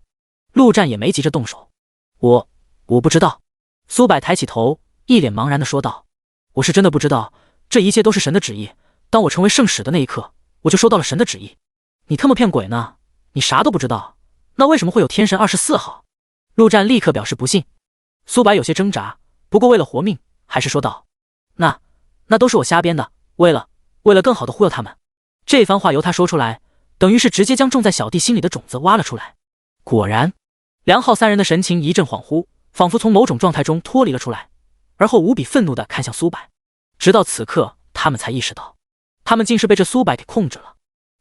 陆战也没急着动手。我不知道。苏柏抬起头，一脸茫然地说道：我是真的不知道，这一切都是神的旨意。当我成为圣使的那一刻，我就收到了神的旨意。你特么骗鬼呢？你啥都不知道，那为什么会有天神24号？陆战立刻表示不信。苏柏有些挣扎，不过为了活命，还是说道：那都是我瞎编的，为了更好的忽悠他们。这番话由他说出来，等于是直接将种在小弟心里的种子挖了出来。果然，梁浩3人的神情一阵恍惚，仿佛从某种状态中脱离了出来，而后无比愤怒地看向苏柏。直到此刻，他们才意识到，他们竟是被这苏柏给控制了。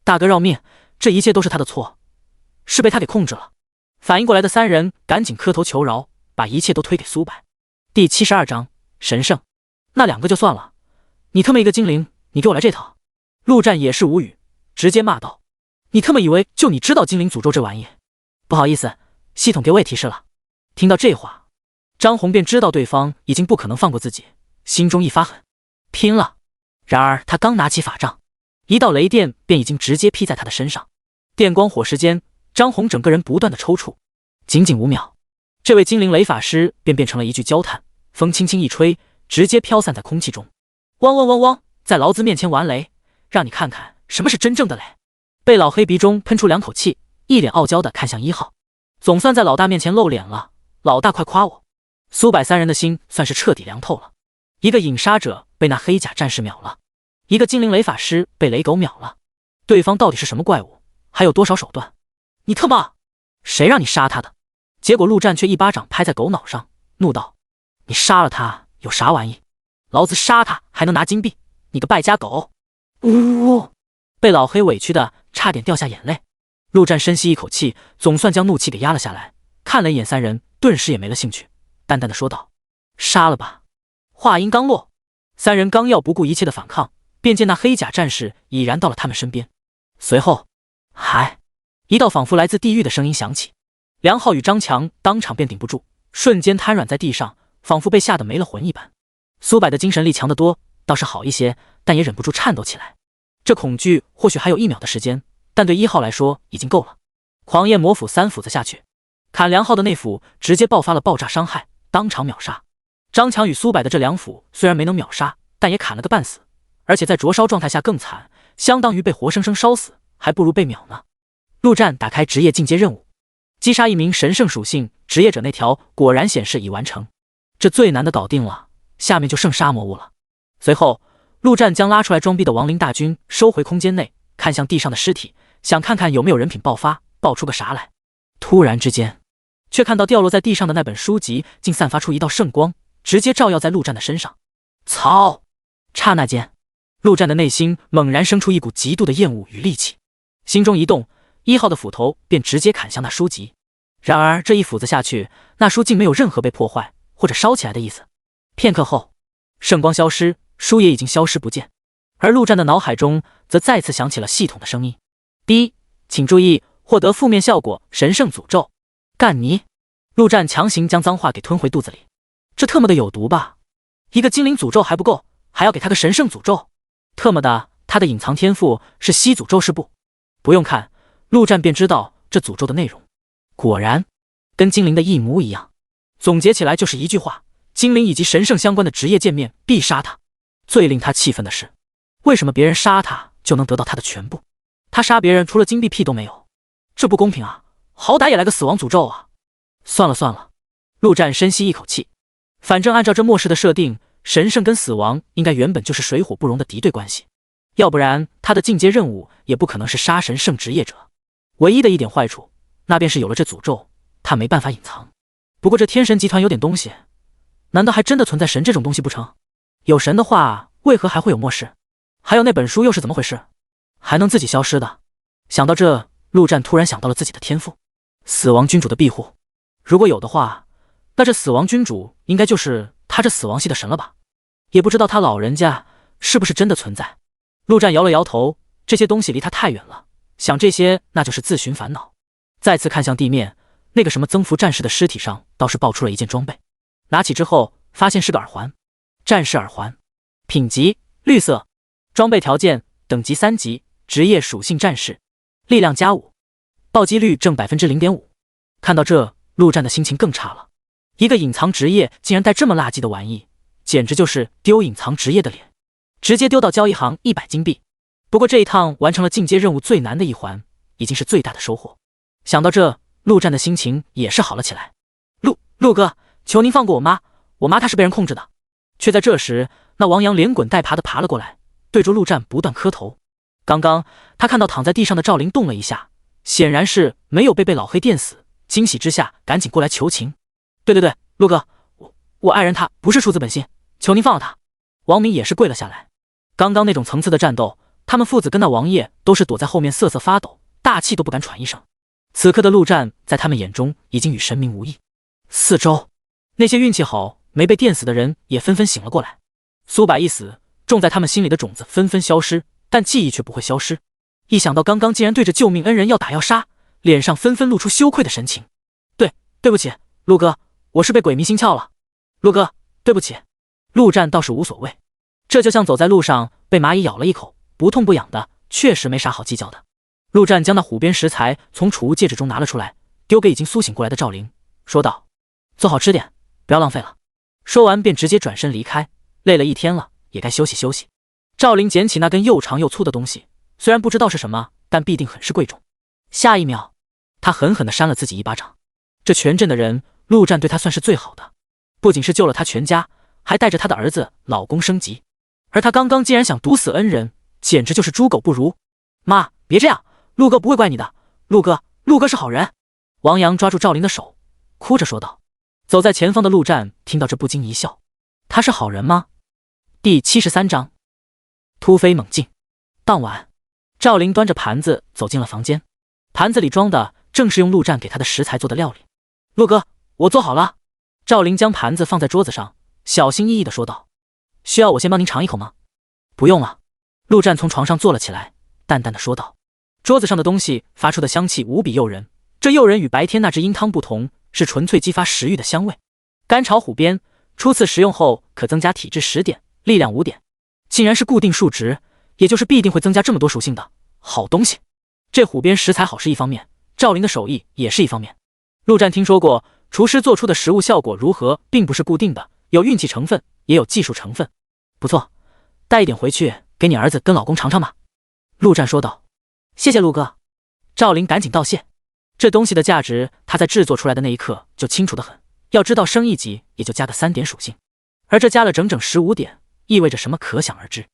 大哥饶命，这一切都是他的错，是被他给控制了。反应过来的3人赶紧磕头求饶，把一切都推给苏柏。第72章神圣。那2个就算了，你特么一个精灵，你给我来这套！陆战也是无语，直接骂道：你特么以为就你知道精灵诅咒这玩意？不好意思，系统给我也提示了。听到这话，张红便知道对方已经不可能放过自己，心中一发狠，拼了。然而他刚拿起法杖，一道雷电便已经直接劈在他的身上。电光火石间，张红整个人不断的抽搐，仅仅5秒，这位精灵雷法师便变成了一具焦炭，风轻轻一吹，直接飘散在空气中。汪汪汪汪，在老子面前玩雷，让你看看什么是真正的雷！被老黑鼻中喷出2口气，一脸傲娇的看向1号，总算在老大面前露脸了，老大快夸我！苏柏3人的心算是彻底凉透了。一个影杀者被那黑甲战士秒了，一个精灵雷法师被雷狗秒了，对方到底是什么怪物，还有多少手段？你特么，谁让你杀他的？结果陆战却一巴掌拍在狗脑上，怒道：你杀了他有啥玩意？老子杀他还能拿金币，你个败家狗！呜！被老黑委屈的差点掉下眼泪。陆战深吸一口气，总算将怒气给压了下来，看了一眼3人，顿时也没了兴趣，淡淡的说道：杀了吧。话音刚落，3人刚要不顾一切的反抗，便见那黑甲战士已然到了他们身边。随后，一道仿佛来自地狱的声音响起，梁浩与张强当场便顶不住，瞬间瘫软在地上，仿佛被吓得没了魂一般。苏柏的精神力强得多，倒是好一些，但也忍不住颤抖起来。这恐惧或许还有1秒的时间，但对1号来说已经够了。狂焰魔斧3斧子下去，砍梁浩的那斧直接爆发了爆炸伤害，当场秒杀。张强与苏柏的这2斧虽然没能秒杀，但也砍了个半死，而且在灼烧状态下更惨，相当于被活生生烧死，还不如被秒呢。陆战打开职业进阶任务，击杀1名神圣属性职业者，那条果然显示已完成。这最难的搞定了，下面就剩杀魔物了。随后，陆战将拉出来装逼的亡灵大军收回空间内，看向地上的尸体，想看看有没有人品爆发，爆出个啥来。突然之间，却看到掉落在地上的那本书籍竟散发出一道圣光，直接照耀在陆战的身上。操！刹那间，陆战的内心猛然生出一股极度的厌恶与戾气，心中一动，1号的斧头便直接砍向那书籍。然而这一斧子下去，那书竟没有任何被破坏或者烧起来的意思。片刻后，圣光消失，书也已经消失不见。而陆战的脑海中则再次响起了系统的声音：第一，请注意，获得负面效果神圣诅咒。干你！陆战强行将脏话给吞回肚子里，这特么的有毒吧？一个精灵诅咒还不够，还要给他个神圣诅咒？特么的，他的隐藏天赋是吸诅咒是不？不用看，陆战便知道这诅咒的内容，果然跟精灵的一模一样。总结起来就是一句话：精灵以及神圣相关的职业见面必杀他。最令他气愤的是，为什么别人杀他就能得到他的全部，他杀别人除了金币屁都没有？这不公平啊！好歹也来个死亡诅咒啊！算了，陆战深吸一口气，反正按照这末世的设定，神圣跟死亡应该原本就是水火不容的敌对关系，要不然他的进阶任务也不可能是杀神圣职业者。唯一的一点坏处，那便是有了这诅咒，他没办法隐藏。不过这天神集团有点东西，难道还真的存在神这种东西不成？有神的话，为何还会有末世？还有那本书又是怎么回事？还能自己消失的？想到这，陆战突然想到了自己的天赋，死亡君主的庇护。如果有的话，那这死亡君主应该就是他这死亡系的神了吧？也不知道他老人家是不是真的存在。陆战摇了摇头，这些东西离他太远了，想这些那就是自寻烦恼。再次看向地面，那个什么增幅战士的尸体上倒是爆出了一件装备，拿起之后发现是个耳环，战士耳环，品级绿色，装备条件等级3级，职业属性战士，力量+5，暴击率正 0.5%。 看到这，陆战的心情更差了，一个隐藏职业竟然带这么垃圾的玩意，简直就是丢隐藏职业的脸，直接丢到交易行100金币。不过这一趟完成了进阶任务最难的一环，已经是最大的收获。想到这，陆战的心情也是好了起来。陆哥，求您放过我妈她是被人控制的。却在这时，那王阳连滚带爬的爬了过来，对着陆战不断磕头。刚刚他看到躺在地上的赵灵动了一下，显然是没有被老黑电死，惊喜之下赶紧过来求情。对，陆哥，我爱人她不是出自本心，求您放了她。王明也是跪了下来。刚刚那种层次的战斗，他们父子跟那王爷都是躲在后面瑟瑟发抖，大气都不敢喘一声。此刻的陆战在他们眼中已经与神明无异。四周那些运气好没被电死的人也纷纷醒了过来。苏柏一死，种在他们心里的种子纷纷消失，但记忆却不会消失。一想到刚刚竟然对着救命恩人要打要杀，脸上纷纷露出羞愧的神情。对不起，陆哥，我是被鬼迷心窍了。陆哥，对不起。陆战倒是无所谓，这就像走在路上被蚂蚁咬了一口，不痛不痒的，确实没啥好计较的。陆战将那虎鞭食材从储物戒指中拿了出来，丢给已经苏醒过来的赵灵，说道：做好吃点，不要浪费了。说完便直接转身离开，累了一天了，也该休息休息。赵灵捡起那根又长又粗的东西，虽然不知道是什么，但必定很是贵重。下一秒，他狠狠地扇了自己一巴掌。这全镇的人，陆战对他算是最好的，不仅是救了他全家，还带着他的儿子老公升级。而他刚刚竟然想毒死恩人，简直就是猪狗不如。妈，别这样，陆哥不会怪你的，陆哥是好人。王阳抓住赵灵的手，哭着说道。走在前方的陆战听到这不禁一笑，他是好人吗？第73章突飞猛进。当晚，赵灵端着盘子走进了房间，盘子里装的正是用陆战给他的食材做的料理。陆哥，我做好了。赵灵将盘子放在桌子上，小心翼翼地说道。需要我先帮您尝一口吗？不用了。陆战从床上坐了起来，淡淡的说道。桌子上的东西发出的香气无比诱人，这诱人与白天那只鹰汤不同，是纯粹激发食欲的香味。干炒虎鞭，初次食用后可增加体质10点，力量5点，竟然是固定数值，也就是必定会增加这么多属性的好东西。这虎鞭食材好是一方面，赵灵的手艺也是一方面。陆战听说过，厨师做出的食物效果如何并不是固定的，有运气成分，也有技术成分。不错，带一点回去给你儿子跟老公尝尝吧。陆战说道。谢谢陆哥。赵灵赶紧道谢。这东西的价值，他在制作出来的那一刻就清楚得很。要知道升一级也就加个3点属性，而这加了整整15点，意味着什么可想而知。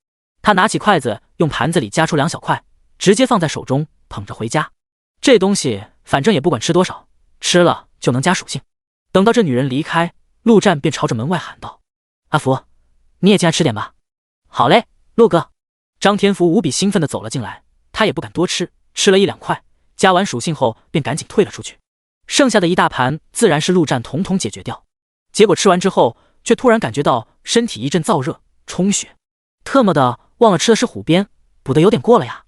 他拿起筷子，用盘子里夹出2小块，直接放在手中，捧着回家。这东西反正也不管吃多少，吃了就能加属性。等到这女人离开，陆战便朝着门外喊道：阿福，你也进来吃点吧。好嘞，陆哥。张天福无比兴奋地走了进来，他也不敢多吃，吃了1-2块，加完属性后便赶紧退了出去。剩下的一大盘自然是陆战统统解决掉。结果吃完之后，却突然感觉到身体一阵燥热，充血。特么的，忘了吃的是虎鞭，补的有点过了呀。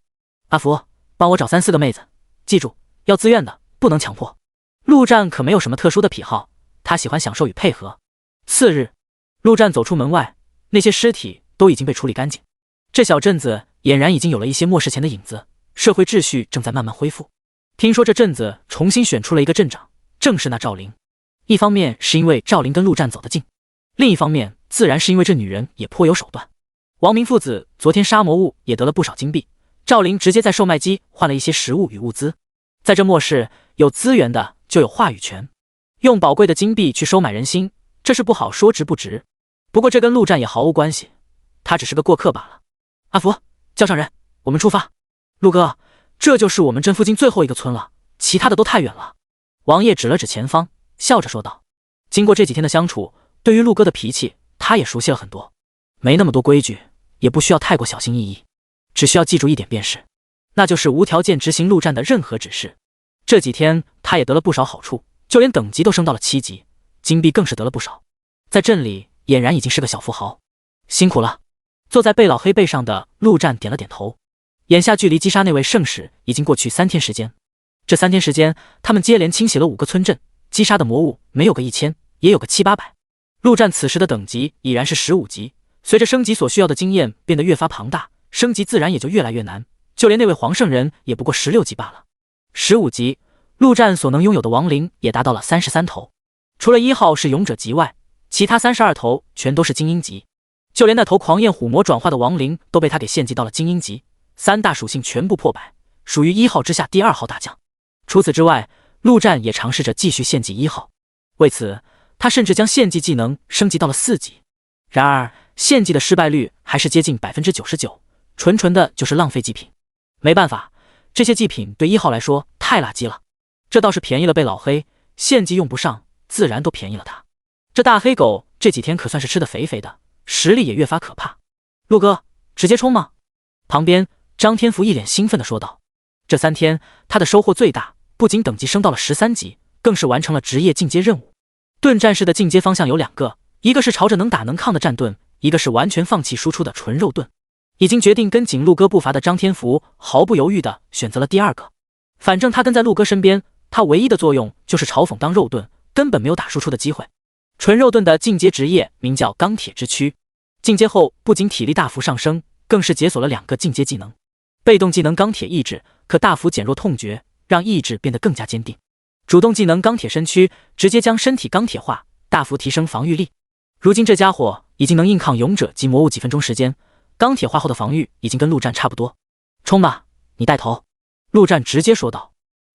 阿福，帮我找3-4个妹子，记住要自愿的，不能强迫。陆战可没有什么特殊的癖好，他喜欢享受与配合。次日，陆战走出门外，那些尸体都已经被处理干净。这小镇子俨然已经有了一些末世前的影子，社会秩序正在慢慢恢复。听说这镇子重新选出了一个镇长，正是那赵灵。一方面是因为赵灵跟陆战走得近，另一方面自然是因为这女人也颇有手段。王明父子昨天杀魔物也得了不少金币，赵灵直接在售卖机换了一些食物与物资。在这末世，有资源的就有话语权，用宝贵的金币去收买人心，这是不好说值不值。不过这跟陆战也毫无关系，他只是个过客罢了。阿福，叫上人，我们出发。陆哥，这就是我们镇附近最后一个村了，其他的都太远了。王爷指了指前方，笑着说道。经过这几天的相处，对于陆哥的脾气，他也熟悉了很多，没那么多规矩，也不需要太过小心翼翼，只需要记住一点便是，那就是无条件执行陆战的任何指示。这几天他也得了不少好处，就连等级都升到了7级，金币更是得了不少，在镇里俨然已经是个小富豪。辛苦了。坐在贝老黑背上的陆战点了点头。眼下距离击杀那位圣使已经过去3天时间，这3天时间，他们接连清洗了5个村镇，击杀的魔物没有个1000，也有个700-800。陆战此时的等级已然是15级，随着升级所需要的经验变得越发庞大，升级自然也就越来越难。就连那位黄圣人也不过16级罢了。15级，陆战所能拥有的亡灵也达到了33头，除了1号是勇者级外，其他32头全都是精英级。就连那头狂焰虎魔转化的亡灵都被他给献祭到了精英级，3大属性全部破百，属于1号之下第2号大将。除此之外，陆战也尝试着继续献祭1号，为此他甚至将献祭技能升级到了4级。然而献祭的失败率还是接近 99%， 纯的就是浪费祭品。没办法，这些祭品对1号来说太垃圾了。这倒是便宜了贝老黑，献祭用不上，自然都便宜了他。这大黑狗这几天可算是吃得肥肥的，实力也越发可怕。陆哥，直接冲吗？旁边张天福一脸兴奋地说道。这3天他的收获最大，不仅等级升到了13级，更是完成了职业进阶任务。盾战士的进阶方向有2个，一个是朝着能打能抗的战盾，一个是完全放弃输出的纯肉盾。已经决定跟紧陆哥步伐的张天福毫不犹豫地选择了第2个。反正他跟在陆哥身边，他唯一的作用就是嘲讽当肉盾，根本没有打输出的机会。纯肉盾的进阶职业名叫钢铁之躯，进阶后不仅体力大幅上升，更是解锁了2个进阶技能。被动技能钢铁意志可大幅减弱痛觉，让意志变得更加坚定。主动技能钢铁身躯直接将身体钢铁化，大幅提升防御力。如今这家伙已经能硬抗勇者及魔物几分钟时间，钢铁化后的防御已经跟陆战差不多。冲吧，你带头！陆战直接说道。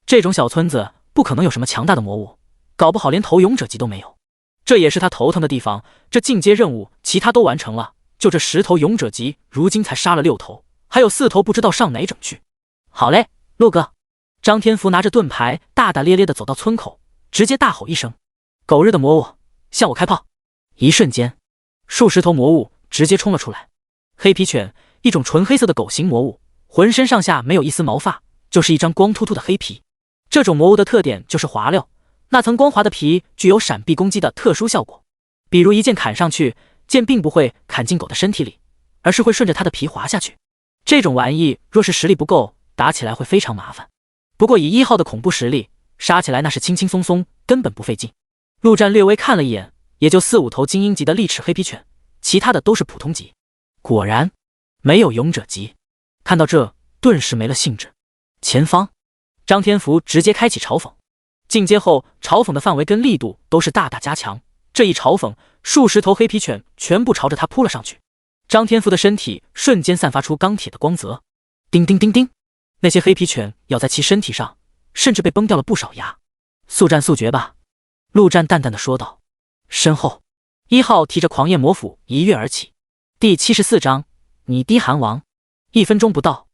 这种小村子不可能有什么强大的魔物，搞不好连头勇者级都没有。这也是他头疼的地方，这进阶任务其他都完成了，就这10头勇者级，如今才杀了6头，还有4头不知道上哪整去。好嘞，陆哥！张天福拿着盾牌大大咧咧地走到村口，直接大吼一声：狗日的魔物，向我开炮！一瞬间，数十头魔物直接冲了出来。黑皮犬，一种纯黑色的狗形魔物，浑身上下没有一丝毛发，就是一张光秃秃的黑皮。这种魔物的特点就是滑溜，那层光滑的皮具有闪避攻击的特殊效果。比如一剑砍上去，剑并不会砍进狗的身体里，而是会顺着它的皮滑下去。这种玩意若是实力不够，打起来会非常麻烦。不过以1号的恐怖实力，杀起来那是轻轻松松，根本不费劲。陆战略微看了一眼，也就4-5头精英级的利齿黑皮犬，其他的都是普通级。果然没有勇者级。看到这，顿时没了兴致。前方，张天福直接开启嘲讽。进阶后，嘲讽的范围跟力度都是大大加强。这一嘲讽，数十头黑皮犬全部朝着他扑了上去。张天福的身体瞬间散发出钢铁的光泽，叮叮叮叮，那些黑皮犬咬在其身体上，甚至被崩掉了不少牙。速战速决吧，陆战淡淡的说道。身后，1号提着狂焰魔斧一跃而起。第74章，你滴寒王。1分钟不到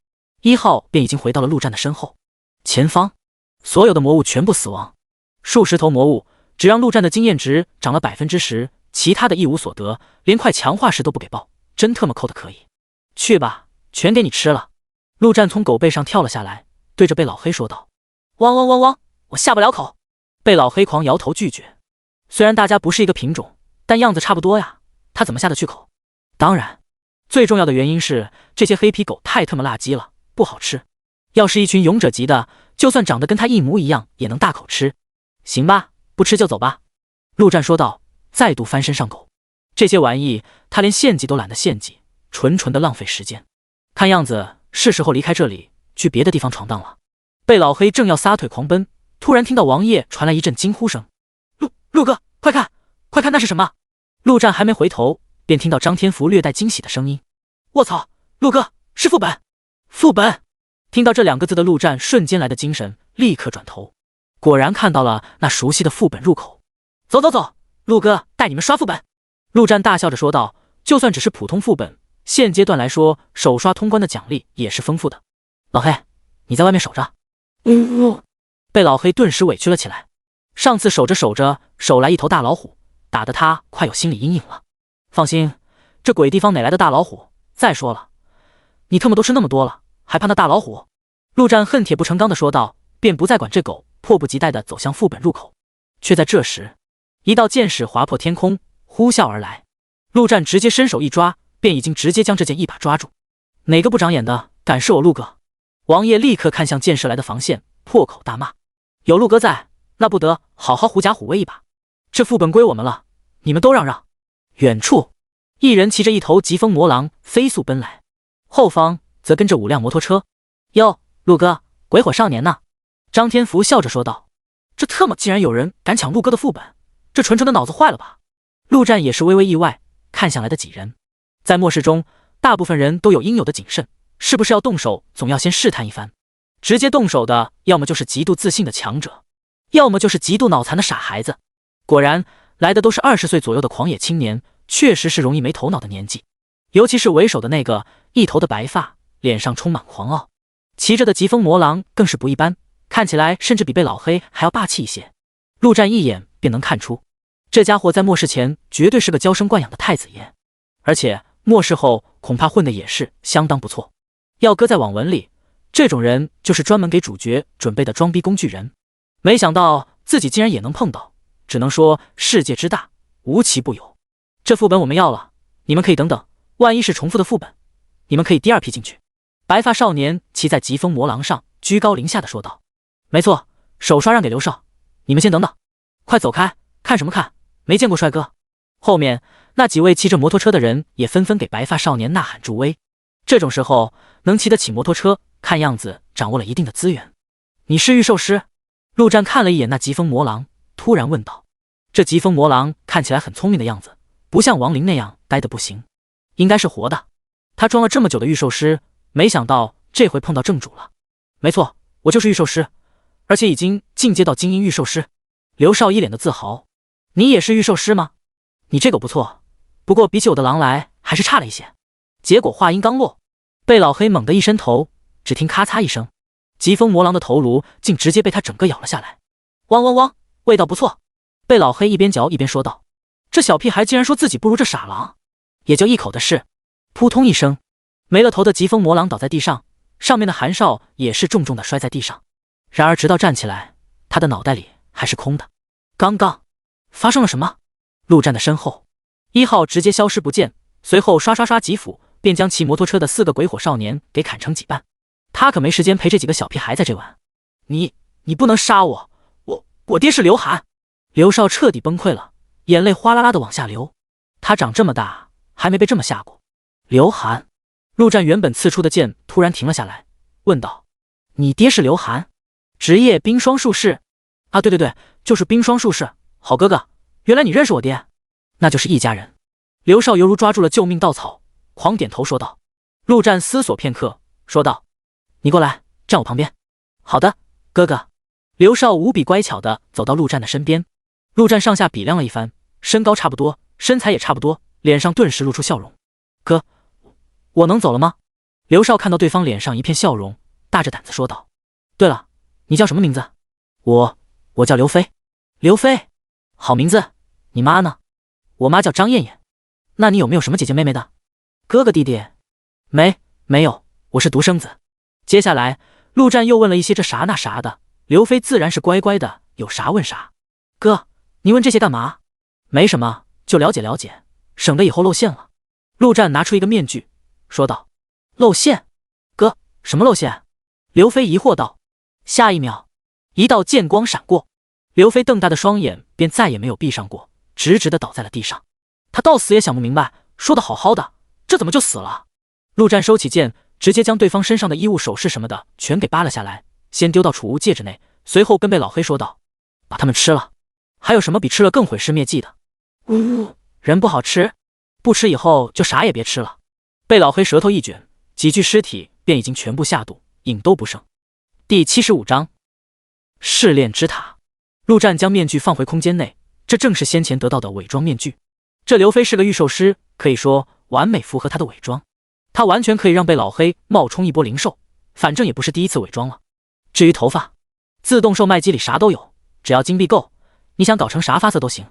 ，1号便已经回到了陆战的身后。前方，所有的魔物全部死亡，数十头魔物只让陆战的经验值涨了 10%， 其他的一无所得，连块强化石都不给爆，真特么抠的可以。去吧，全给你吃了。陆战从狗背上跳了下来，对着贝老黑说道。汪汪汪汪，我下不了口。贝老黑狂摇头拒绝。虽然大家不是一个品种，但样子差不多呀，他怎么下得去口？当然，最重要的原因是这些黑皮狗太特么辣鸡了，不好吃。要是一群勇者级的，就算长得跟他一模一样，也能大口吃。行吧，不吃就走吧。陆战说道，再度翻身上狗。这些玩意他连献祭都懒得献祭，纯的浪费时间。看样子是时候离开这里，去别的地方闯荡了。贝老黑正要撒腿狂奔，突然听到王爷传来一阵惊呼声。陆哥，快看，快看，那是什么？陆战还没回头，便听到张天福略带惊喜的声音。卧槽，陆哥，是副本！副本！听到这2个字的陆战瞬间来的精神，立刻转头，果然看到了那熟悉的副本入口。走走走，陆哥带你们刷副本。陆战大笑着说道，就算只是普通副本，现阶段来说，首刷通关的奖励也是丰富的。老黑，你在外面守着。被老黑顿时委屈了起来。上次守着守着，守来一头大老虎，打得他快有心理阴影了。放心，这鬼地方哪来的大老虎？再说了，你特么都吃那么多了，还怕那大老虎？陆战恨铁不成钢地说道，便不再管这狗，迫不及待地走向副本入口。却在这时，一道剑矢划破天空，呼啸而来。陆战直接伸手一抓，便已经直接将这剑一把抓住。哪个不长眼的敢是我陆哥？王爷立刻看向剑射来的防线，破口大骂：“有陆哥在，那不得好好狐假虎威一把？这副本归我们了，你们都让让！”远处，一人骑着一头疾风魔狼飞速奔来，后方则跟着5辆摩托车。哟，陆哥，鬼火少年呢？张天福笑着说道：“这特么竟然有人敢抢陆哥的副本，这纯纯的脑子坏了吧？”陆战也是微微意外，看向来的几人，在末世中，大部分人都有应有的谨慎，是不是要动手，总要先试探一番。直接动手的，要么就是极度自信的强者，要么就是极度脑残的傻孩子。果然，来的都是20岁左右的狂野青年，确实是容易没头脑的年纪。尤其是为首的那个，一头的白发，脸上充满狂傲，骑着的疾风魔狼更是不一般，看起来甚至比被老黑还要霸气一些。陆战一眼便能看出，这家伙在末世前绝对是个娇生惯养的太子爷，而且末世后恐怕混的也是相当不错。要搁在网文里，这种人就是专门给主角准备的装逼工具人。没想到自己竟然也能碰到，只能说世界之大，无奇不有。这副本我们要了，你们可以等等，万一是重复的副本，你们可以第2批进去。白发少年骑在疾风魔狼上，居高临下的说道：“没错，手刷让给刘少，你们先等等，快走开，看什么看？没见过帅哥。”后面那几位骑着摩托车的人也纷纷给白发少年呐喊助威。这种时候能骑得起摩托车，看样子掌握了一定的资源。你是御兽师？陆战看了一眼那疾风魔狼，突然问道。这疾风魔狼看起来很聪明的样子，不像亡灵那样呆得不行，应该是活的。他装了这么久的御兽师，没想到这回碰到正主了。没错，我就是御兽师，而且已经进阶到精英御兽师。刘少一脸的自豪。你也是御兽师吗？你这个不错，不过比起我的狼来还是差了一些。结果话音刚落，被老黑猛地一伸头，只听咔嚓一声，疾风魔狼的头颅竟直接被他整个咬了下来。汪汪汪，味道不错。被老黑一边嚼一边说道。这小屁孩竟然说自己不如这傻狼，也就一口的事。扑通一声，没了头的疾风魔狼倒在地上，上面的韩少也是重重的摔在地上。然而直到站起来，他的脑袋里还是空的。刚刚发生了什么？陆战的身后，1号直接消失不见，随后刷刷刷几斧便将骑摩托车的4个鬼火少年给砍成几半。他可没时间陪这几个小屁孩在这玩。你不能杀我，我爹是刘涵。刘少彻底崩溃了，眼泪哗啦啦的往下流。他长这么大还没被这么吓过。刘涵，陆战原本刺出的剑突然停了下来，问道：“你爹是刘涵，职业冰霜术士？啊，对，就是冰霜术士。好哥哥，原来你认识我爹，那就是一家人。”刘少犹如抓住了救命稻草，狂点头说道。陆战思索片刻，说道：“你过来，站我旁边。”好的，哥哥。刘少无比乖巧的走到陆战的身边。陆战上下比量了一番，身高差不多，身材也差不多，脸上顿时露出笑容。哥，我能走了吗？刘少看到对方脸上一片笑容，大着胆子说道。对了，你叫什么名字？我叫刘飞。刘飞，好名字。你妈呢？我妈叫张艳艳。那你有没有什么姐姐妹妹的？哥哥弟弟？没有，我是独生子。接下来陆战又问了一些这啥那啥的，刘飞自然是乖乖的，有啥问啥。哥，你问这些干嘛？没什么，就了解了解，省得以后露馅了。陆战拿出一个面具，说道。露馅？哥，什么露馅？刘飞疑惑道。下一秒，一道剑光闪过，刘飞瞪大的双眼便再也没有闭上过，直直的倒在了地上。他到死也想不明白，说的好好的，这怎么就死了？陆战收起剑，直接将对方身上的衣物首饰什么的全给扒了下来，先丢到储物戒指内，随后跟被老黑说道：“把他们吃了。还有什么比吃了更毁尸灭迹的？”呜，人不好吃，不吃以后就啥也别吃了。被老黑舌头一卷，几具尸体便已经全部下肚，影都不剩。第75章试炼之塔。陆战将面具放回空间内，这正是先前得到的伪装面具。这刘飞是个御兽师，可以说完美符合他的伪装。他完全可以让被老黑冒充一波灵兽，反正也不是第一次伪装了。至于头发，自动售卖机里啥都有，只要金币够，你想搞成啥发色都行。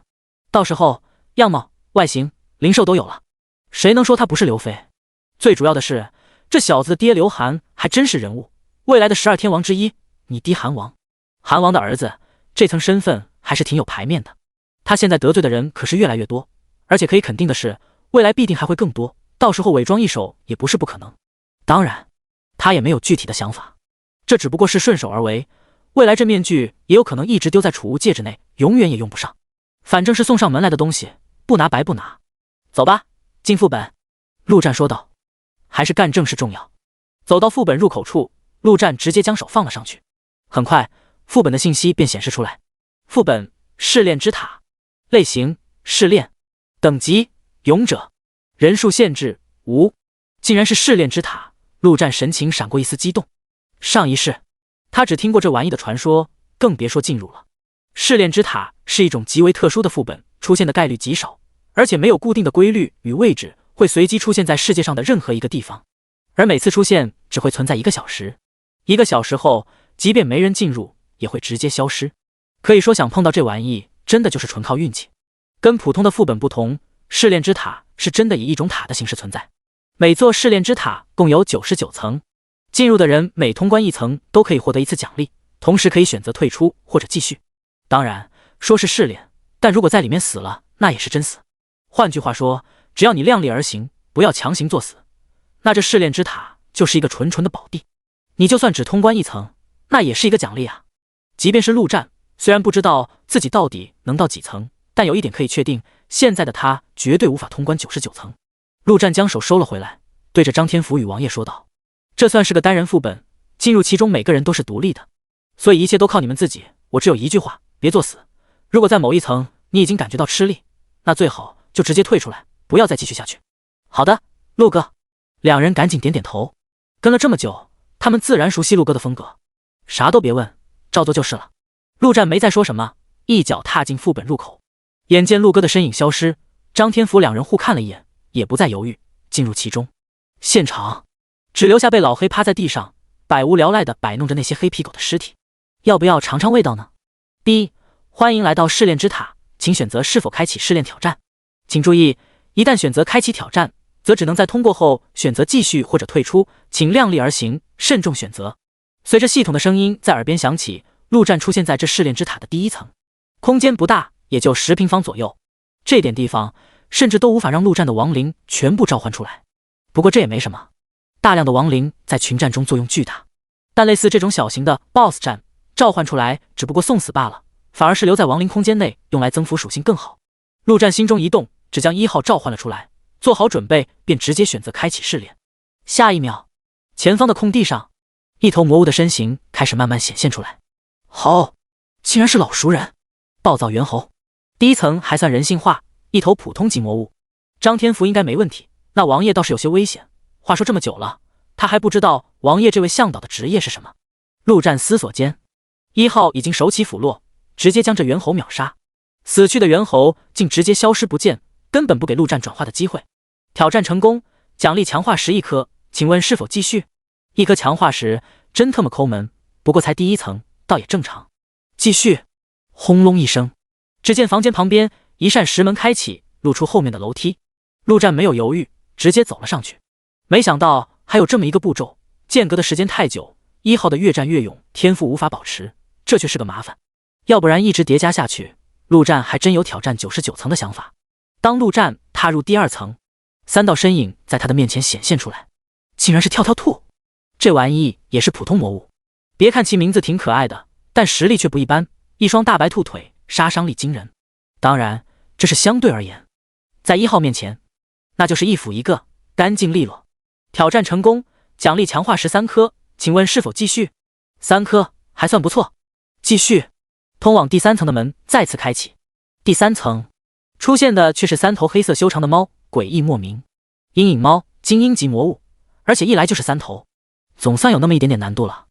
到时候样貌、外形、灵兽都有了，谁能说他不是刘飞？最主要的是，这小子的爹刘涵还真是人物，未来的12天王之一，你爹韩王。韩王的儿子，这层身份还是挺有排面的。他现在得罪的人可是越来越多，而且可以肯定的是，未来必定还会更多，到时候伪装一手也不是不可能。当然，他也没有具体的想法，这只不过是顺手而为，未来这面具也有可能一直丢在储物戒指内，永远也用不上。反正是送上门来的东西，不拿白不拿。走吧，进副本。陆战说道。还是干正事重要。走到副本入口处，陆战直接将手放了上去。很快，副本的信息便显示出来。副本试炼之塔，类型试炼，等级勇者，人数限制无。竟然是试炼之塔，陆战神情闪过一丝激动。上一世他只听过这玩意的传说，更别说进入了。试炼之塔是一种极为特殊的副本，出现的概率极少，而且没有固定的规律与位置，会随机出现在世界上的任何一个地方，而每次出现只会存在1个小时。1个小时后，即便没人进入，也会直接消失。可以说想碰到这玩意，真的就是纯靠运气。跟普通的副本不同，试炼之塔是真的以一种塔的形式存在。每座试炼之塔共有99层，进入的人每通关1层都可以获得1次奖励，同时可以选择退出或者继续。当然，说是试炼，但如果在里面死了，那也是真死。换句话说，只要你量力而行，不要强行作死，那这试炼之塔就是一个纯纯的宝地。你就算只通关1层，那也是一个奖励啊。即便是陆战，虽然不知道自己到底能到几层，但有一点可以确定，现在的他绝对无法通关99层。陆战将手收了回来，对着张天福与王爷说道：这算是个单人副本，进入其中每个人都是独立的，所以一切都靠你们自己。我只有一句话，别作死。如果在某一层你已经感觉到吃力，那最好就直接退出来，不要再继续下去。好的，陆哥。两人赶紧点点头。跟了这么久，他们自然熟悉陆哥的风格，啥都别问，照做就是了。陆战没再说什么，一脚踏进副本入口。眼见陆哥的身影消失，张天福两人互看了一眼，也不再犹豫，进入其中。现场只留下被老黑趴在地上，百无聊赖地摆弄着那些黑皮狗的尸体。要不要尝尝味道呢？第一，欢迎来到试炼之塔，请选择是否开启试炼挑战。请注意，一旦选择开启挑战，则只能在通过后选择继续或者退出，请量力而行，慎重选择。随着系统的声音在耳边响起，陆战出现在这试炼之塔的第1层。空间不大，也就10平方左右，这点地方甚至都无法让陆战的亡灵全部召唤出来。不过这也没什么，大量的亡灵在群战中作用巨大，但类似这种小型的 BOSS 战，召唤出来只不过送死罢了，反而是留在亡灵空间内用来增幅属性更好。陆战心中一动，只将1号召唤了出来，做好准备便直接选择开启试炼。下一秒，前方的空地上，一头魔物的身形开始慢慢显现出来。好，竟然是老熟人，暴躁猿猴。第1层还算人性化，一头普通级魔物。张天福应该没问题，那王爷倒是有些危险。话说这么久了，他还不知道王爷这位向导的职业是什么。陆战思索间，1号已经手起斧落，直接将这猿猴秒杀。死去的猿猴竟直接消失不见，根本不给陆战转化的机会。挑战成功，奖励强化石1颗，请问是否继续？1颗强化石真特么抠门，不过才第1层，倒也正常。继续。轰隆一声，只见房间旁边一扇石门开启，露出后面的楼梯。陆战没有犹豫，直接走了上去。没想到还有这么一个步骤，间隔的时间太久，1号的越战越勇，天赋无法保持，这却是个麻烦。要不然一直叠加下去，陆战还真有挑战99层的想法。当陆战踏入第2层，3道身影在他的面前显现出来，竟然是跳跳兔。这玩意也是普通魔物，别看其名字挺可爱的，但实力却不一般，一双大白兔腿，杀伤力惊人。当然，这是相对而言，在1号面前，那就是一斧一个，干净利落。挑战成功，奖励强化石3颗，请问是否继续？3颗，还算不错。继续。通往第3层的门再次开启。第3层出现的却是3头黑色修长的猫，诡异莫名。阴影猫，精英级魔物，而且一来就是3头，总算有那么一点点难度了。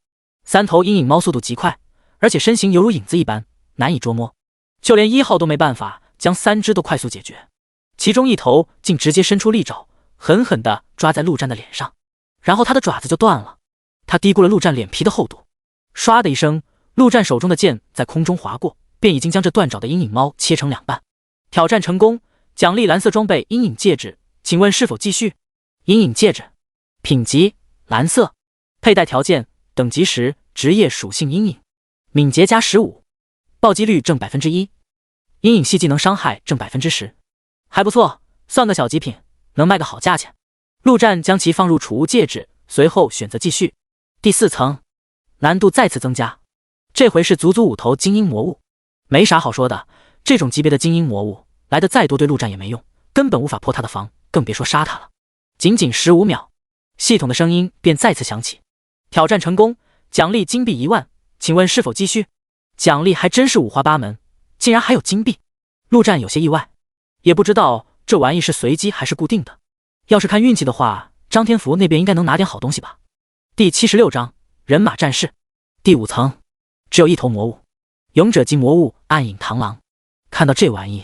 3头阴影猫速度极快，而且身形犹如影子一般，难以捉摸，就连1号都没办法将3只都快速解决。其中一头竟直接伸出利爪，狠狠地抓在陆战的脸上，然后他的爪子就断了。他低估了陆战脸皮的厚度，唰的一声，陆战手中的剑在空中划过，便已经将这断爪的阴影猫切成2半。挑战成功，奖励蓝色装备阴影戒指，请问是否继续？阴影戒指，品级蓝色，佩戴条件等级10，职业属性阴影，敏捷加15，暴击率正 1%， 阴影系技能伤害正 10%， 还不错，算个小极品，能卖个好价钱。陆战将其放入储物戒指，随后选择继续。第4层难度再次增加，这回是足足5头精英魔物，没啥好说的，这种级别的精英魔物来的再多对陆战也没用，根本无法破他的防，更别说杀他了。仅仅15秒，系统的声音便再次响起：挑战成功，奖励金币1万，请问是否继续？奖励还真是五花八门，竟然还有金币。陆战有些意外，也不知道这玩意是随机还是固定的。要是看运气的话，张天福那边应该能拿点好东西吧。第76章人马战士，第5层，只有一头魔物，勇者级魔物暗影螳螂。看到这玩意，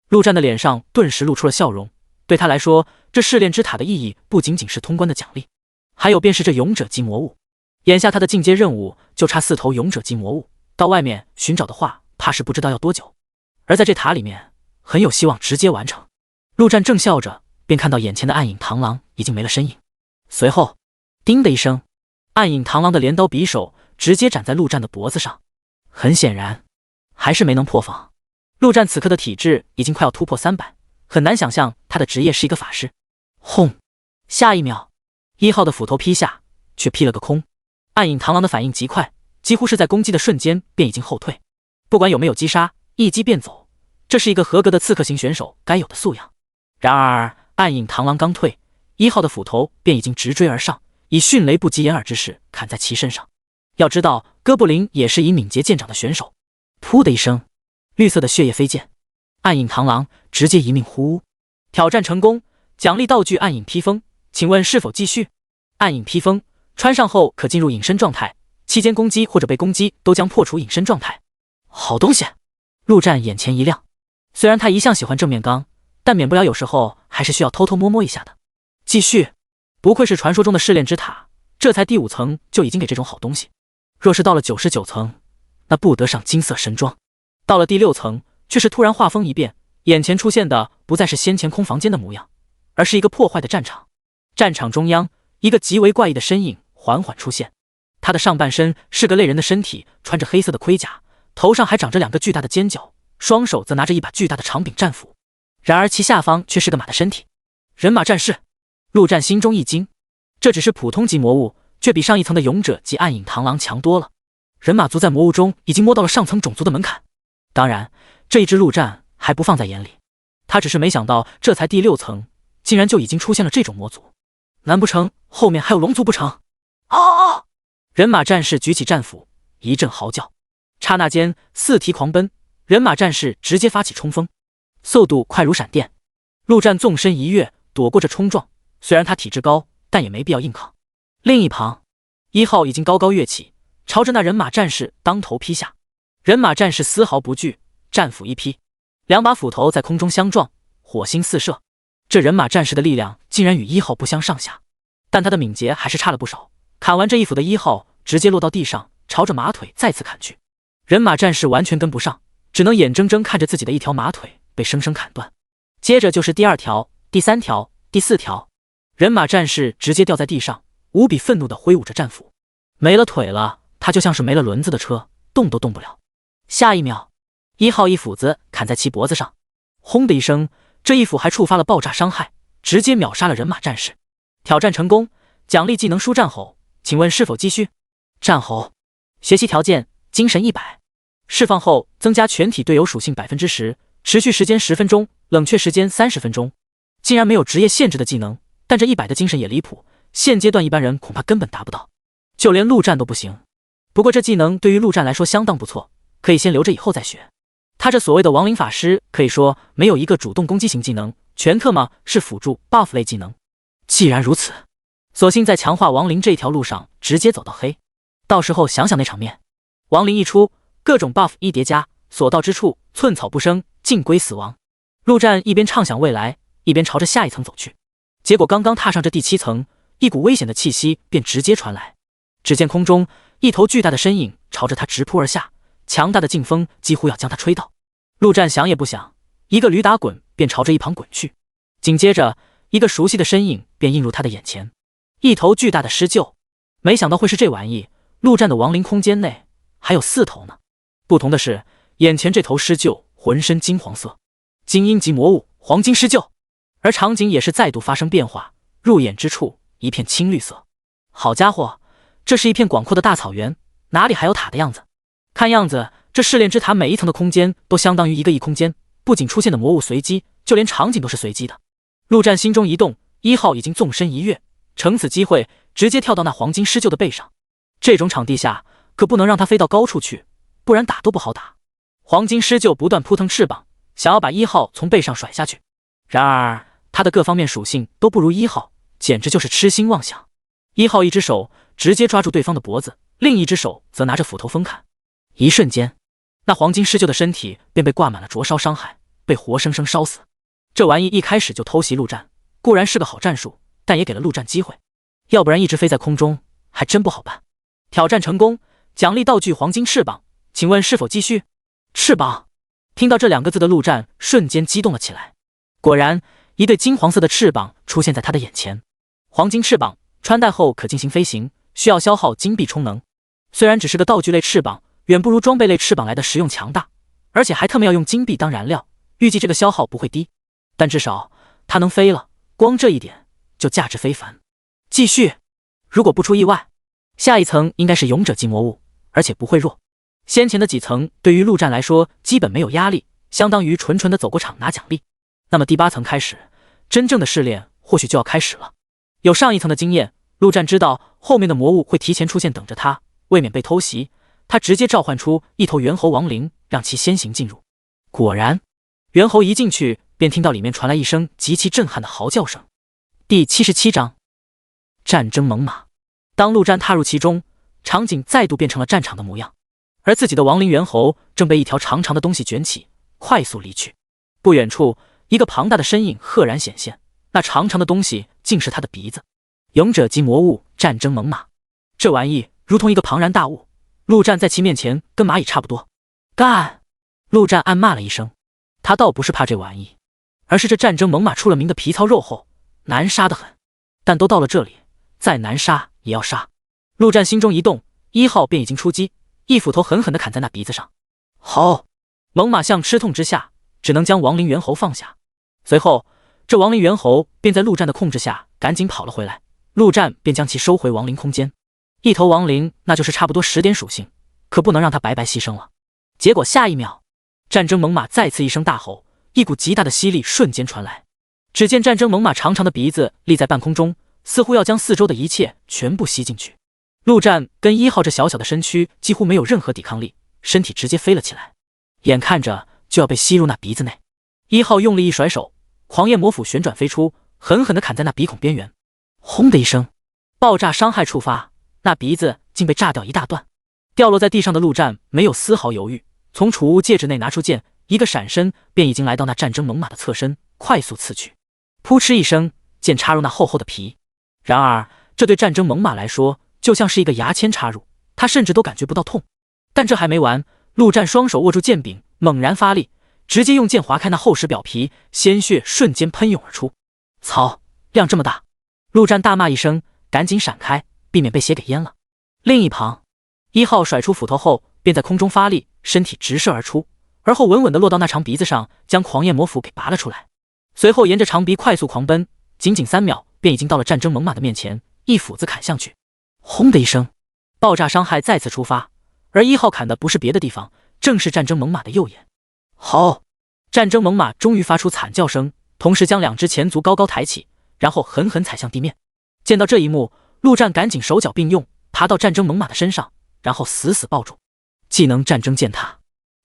陆战的脸上顿时露出了笑容。对他来说，这试炼之塔的意义不仅仅是通关的奖励，还有便是这勇者级魔物。眼下他的进阶任务就差4头勇者级魔物，到外面寻找的话，怕是不知道要多久。而在这塔里面，很有希望直接完成。陆战正笑着，便看到眼前的暗影螳螂已经没了身影。随后，叮的一声，暗影螳螂的镰刀匕首直接斩在陆战的脖子上。很显然，还是没能破防。陆战此刻的体质已经快要突破300，很难想象他的职业是一个法师。轰！下一秒，1号的斧头劈下，却劈了个空。暗影螳螂的反应极快，几乎是在攻击的瞬间便已经后退。不管有没有击杀，一击便走，这是一个合格的刺客型选手该有的素养。然而，暗影螳螂刚退，1号的斧头便已经直追而上，以迅雷不及掩耳之势砍在其身上。要知道，哥布林也是以敏捷见长的选手。噗的一声，绿色的血液飞溅，暗影螳螂直接一命呼呜。挑战成功，奖励道具暗影披风，请问是否继续？暗影披风穿上后可进入隐身状态，期间攻击或者被攻击都将破除隐身状态。好东西！陆战眼前一亮。虽然他一向喜欢正面刚，但免不了有时候还是需要偷偷摸摸一下的。继续，不愧是传说中的试炼之塔，这才第5层就已经给这种好东西。若是到了99层，那不得上金色神装。到了第6层，却是突然画风一变，眼前出现的不再是先前空房间的模样，而是一个破坏的战场。战场中央，一个极为怪异的身影缓缓出现。他的上半身是个类人的身体，穿着黑色的盔甲，头上还长着2个巨大的尖角，双手则拿着一把巨大的长柄战斧。然而其下方却是个马的身体。人马战士！陆战心中一惊，这只是普通级魔物，却比上一层的勇者及暗影螳螂强多了。人马族在魔物中已经摸到了上层种族的门槛。当然，这一只陆战还不放在眼里，他只是没想到这才第6层，竟然就已经出现了这种魔族。难不成后面还有龙族不成？哦！人马战士举起战斧，一阵嚎叫。刹那间4蹄狂奔，人马战士直接发起冲锋，速度快如闪电。陆战纵身一跃，躲过这冲撞。虽然他体质高，但也没必要硬抗。另一旁，1号已经高高跃起，朝着那人马战士当头劈下。人马战士丝毫不惧，战斧一劈，2把斧头在空中相撞，火星四射。这人马战士的力量竟然与1号不相上下，但他的敏捷还是差了不少。砍完这一斧的1号直接落到地上，朝着马腿再次砍去。人马战士完全跟不上，只能眼睁睁看着自己的一条马腿被生生砍断。接着就是第2条、第3条、第4条，人马战士直接掉在地上，无比愤怒地挥舞着战斧。没了腿了，他就像是没了轮子的车，动都动不了。下一秒，1号一斧子砍在其脖子上，轰的一声，这一斧还触发了爆炸伤害，直接秒杀了人马战士。挑战成功，奖励技能书战吼，请问是否继续？战吼，学习条件精神100，释放后增加全体队友属性 10%， 持续时间10分钟，冷却时间30分钟。竟然没有职业限制的技能，但这100的精神也离谱，现阶段一般人恐怕根本达不到，就连陆战都不行。不过这技能对于陆战来说相当不错，可以先留着以后再学。他这所谓的亡灵法师可以说没有一个主动攻击型技能，全特么是辅助 buff 类技能。既然如此，索性在强化亡灵这条路上直接走到黑，到时候想想那场面。亡灵一出，各种 buff 一叠加，所到之处寸草不生，尽归死亡。陆战一边畅想未来，一边朝着下一层走去。结果刚刚踏上这第7层，一股危险的气息便直接传来。只见空中一头巨大的身影朝着他直扑而下，强大的劲风几乎要将他吹倒。陆战想也不想，一个驴打滚便朝着一旁滚去。紧接着，一个熟悉的身影便映入他的眼前，一头巨大的狮鹫。没想到会是这玩意，陆战的亡灵空间内还有4头呢。不同的是，眼前这头狮鹫浑身金黄色，精英级魔物黄金狮鹫。而场景也是再度发生变化，入眼之处一片青绿色。好家伙，这是一片广阔的大草原，哪里还有塔的样子？看样子，这试炼之塔每一层的空间都相当于一个异空间，不仅出现的魔物随机，就连场景都是随机的。陆战心中一动，1号已经纵身一跃，乘此机会直接跳到那黄金狮鹫的背上。这种场地下可不能让他飞到高处去，不然打都不好打。黄金狮鹫不断扑腾翅膀，想要把1号从背上甩下去。然而他的各方面属性都不如1号，简直就是痴心妄想。1号一只手直接抓住对方的脖子，另一只手则拿着斧头锋砍。一瞬间，那黄金狮鹫的身体便被挂满了灼烧伤害，被活生生烧死。这玩意一开始就偷袭陆战，固然是个好战术，但也给了陆战机会，要不然一直飞在空中还真不好办。挑战成功，奖励道具黄金翅膀，请问是否继续？翅膀。听到这2个字的陆战瞬间激动了起来。果然，一对金黄色的翅膀出现在他的眼前。黄金翅膀穿戴后可进行飞行，需要消耗金币充能。虽然只是个道具类翅膀，远不如装备类翅膀来的实用强大，而且还特么要用金币当燃料，预计这个消耗不会低。但至少它能飞了，光这一点就价值非凡。继续，如果不出意外，下一层应该是勇者级魔物，而且不会弱。先前的几层对于陆战来说基本没有压力，相当于纯纯的走过场拿奖励。那么第8层开始，真正的试炼或许就要开始了。有上一层的经验，陆战知道后面的魔物会提前出现等着他，为免被偷袭，他直接召唤出一头猿猴亡灵，让其先行进入。果然，猿猴一进去便听到里面传来一声极其震撼的嚎叫声。第77章战争猛犸。当陆战踏入其中，场景再度变成了战场的模样，而自己的亡灵猿猴正被一条长长的东西卷起，快速离去。不远处，一个庞大的身影赫然显现，那长长的东西竟是他的鼻子。勇者级魔物战争猛犸，这玩意如同一个庞然大物，陆战在其面前跟蚂蚁差不多。干！陆战暗骂了一声，他倒不是怕这玩意，而是这战争猛犸出了名的皮糙肉厚，难杀得很。但都到了这里，再难杀也要杀。陆战心中一动，1号便已经出击，一斧头狠狠地砍在那鼻子上。好！猛犸像吃痛之下，只能将亡灵猿猴放下。随后，这亡灵猿猴便在陆战的控制下赶紧跑了回来，陆战便将其收回亡灵空间。一头亡灵那就是差不多10点属性，可不能让它白白牺牲了。结果下一秒，战争猛犸再次一声大吼，一股极大的吸力瞬间传来。只见战争猛犸长长的鼻子立在半空中，似乎要将四周的一切全部吸进去。陆战跟1号这小小的身躯几乎没有任何抵抗力，身体直接飞了起来，眼看着就要被吸入那鼻子内。1号用力一甩手，狂焰魔斧旋转飞出，狠狠地砍在那鼻孔边缘。轰的一声，爆炸伤害触发，那鼻子竟被炸掉一大段。掉落在地上的陆战没有丝毫犹豫，从储物戒指内拿出剑，一个闪身便已经来到那战争猛犸的侧身，快速刺去。扑哧一声，剑插入那厚厚的皮。然而这对战争猛犸来说就像是一个牙签插入，他甚至都感觉不到痛。但这还没完，陆战双手握住剑柄，猛然发力，直接用剑划开那厚实表皮，鲜血瞬间喷涌而出。操，量这么大！陆战大骂一声，赶紧闪开，避免被血给淹了。另一旁，1号甩出斧头后便在空中发力，身体直射而出，而后稳稳地落到那长鼻子上，将狂焰魔斧给拔了出来。随后沿着长鼻快速狂奔，仅仅3秒便已经到了战争猛犸的面前，一斧子砍向去。轰的一声，爆炸伤害再次出发，而1号砍的不是别的地方，正是战争猛犸的右眼。好！战争猛犸终于发出惨叫声，同时将2只前足高高抬起，然后狠狠踩向地面。见到这一幕，陆战赶紧手脚并用，爬到战争猛犸的身上，然后死死抱住。技能战争践踏，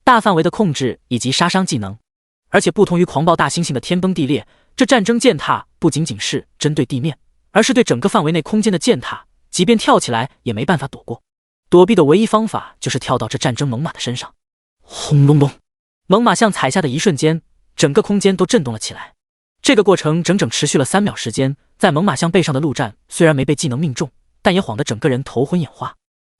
大范围的控制以及杀伤技能。而且不同于狂暴大猩猩的天崩地裂，这战争践踏不仅仅是针对地面，而是对整个范围内空间的践踏，即便跳起来也没办法躲过。躲避的唯一方法就是跳到这战争猛犸的身上。轰隆隆，猛犸像踩下的一瞬间，整个空间都震动了起来。这个过程整整持续了3秒时间，在猛犸像背上的陆战虽然没被技能命中，但也晃得整个人头昏眼花。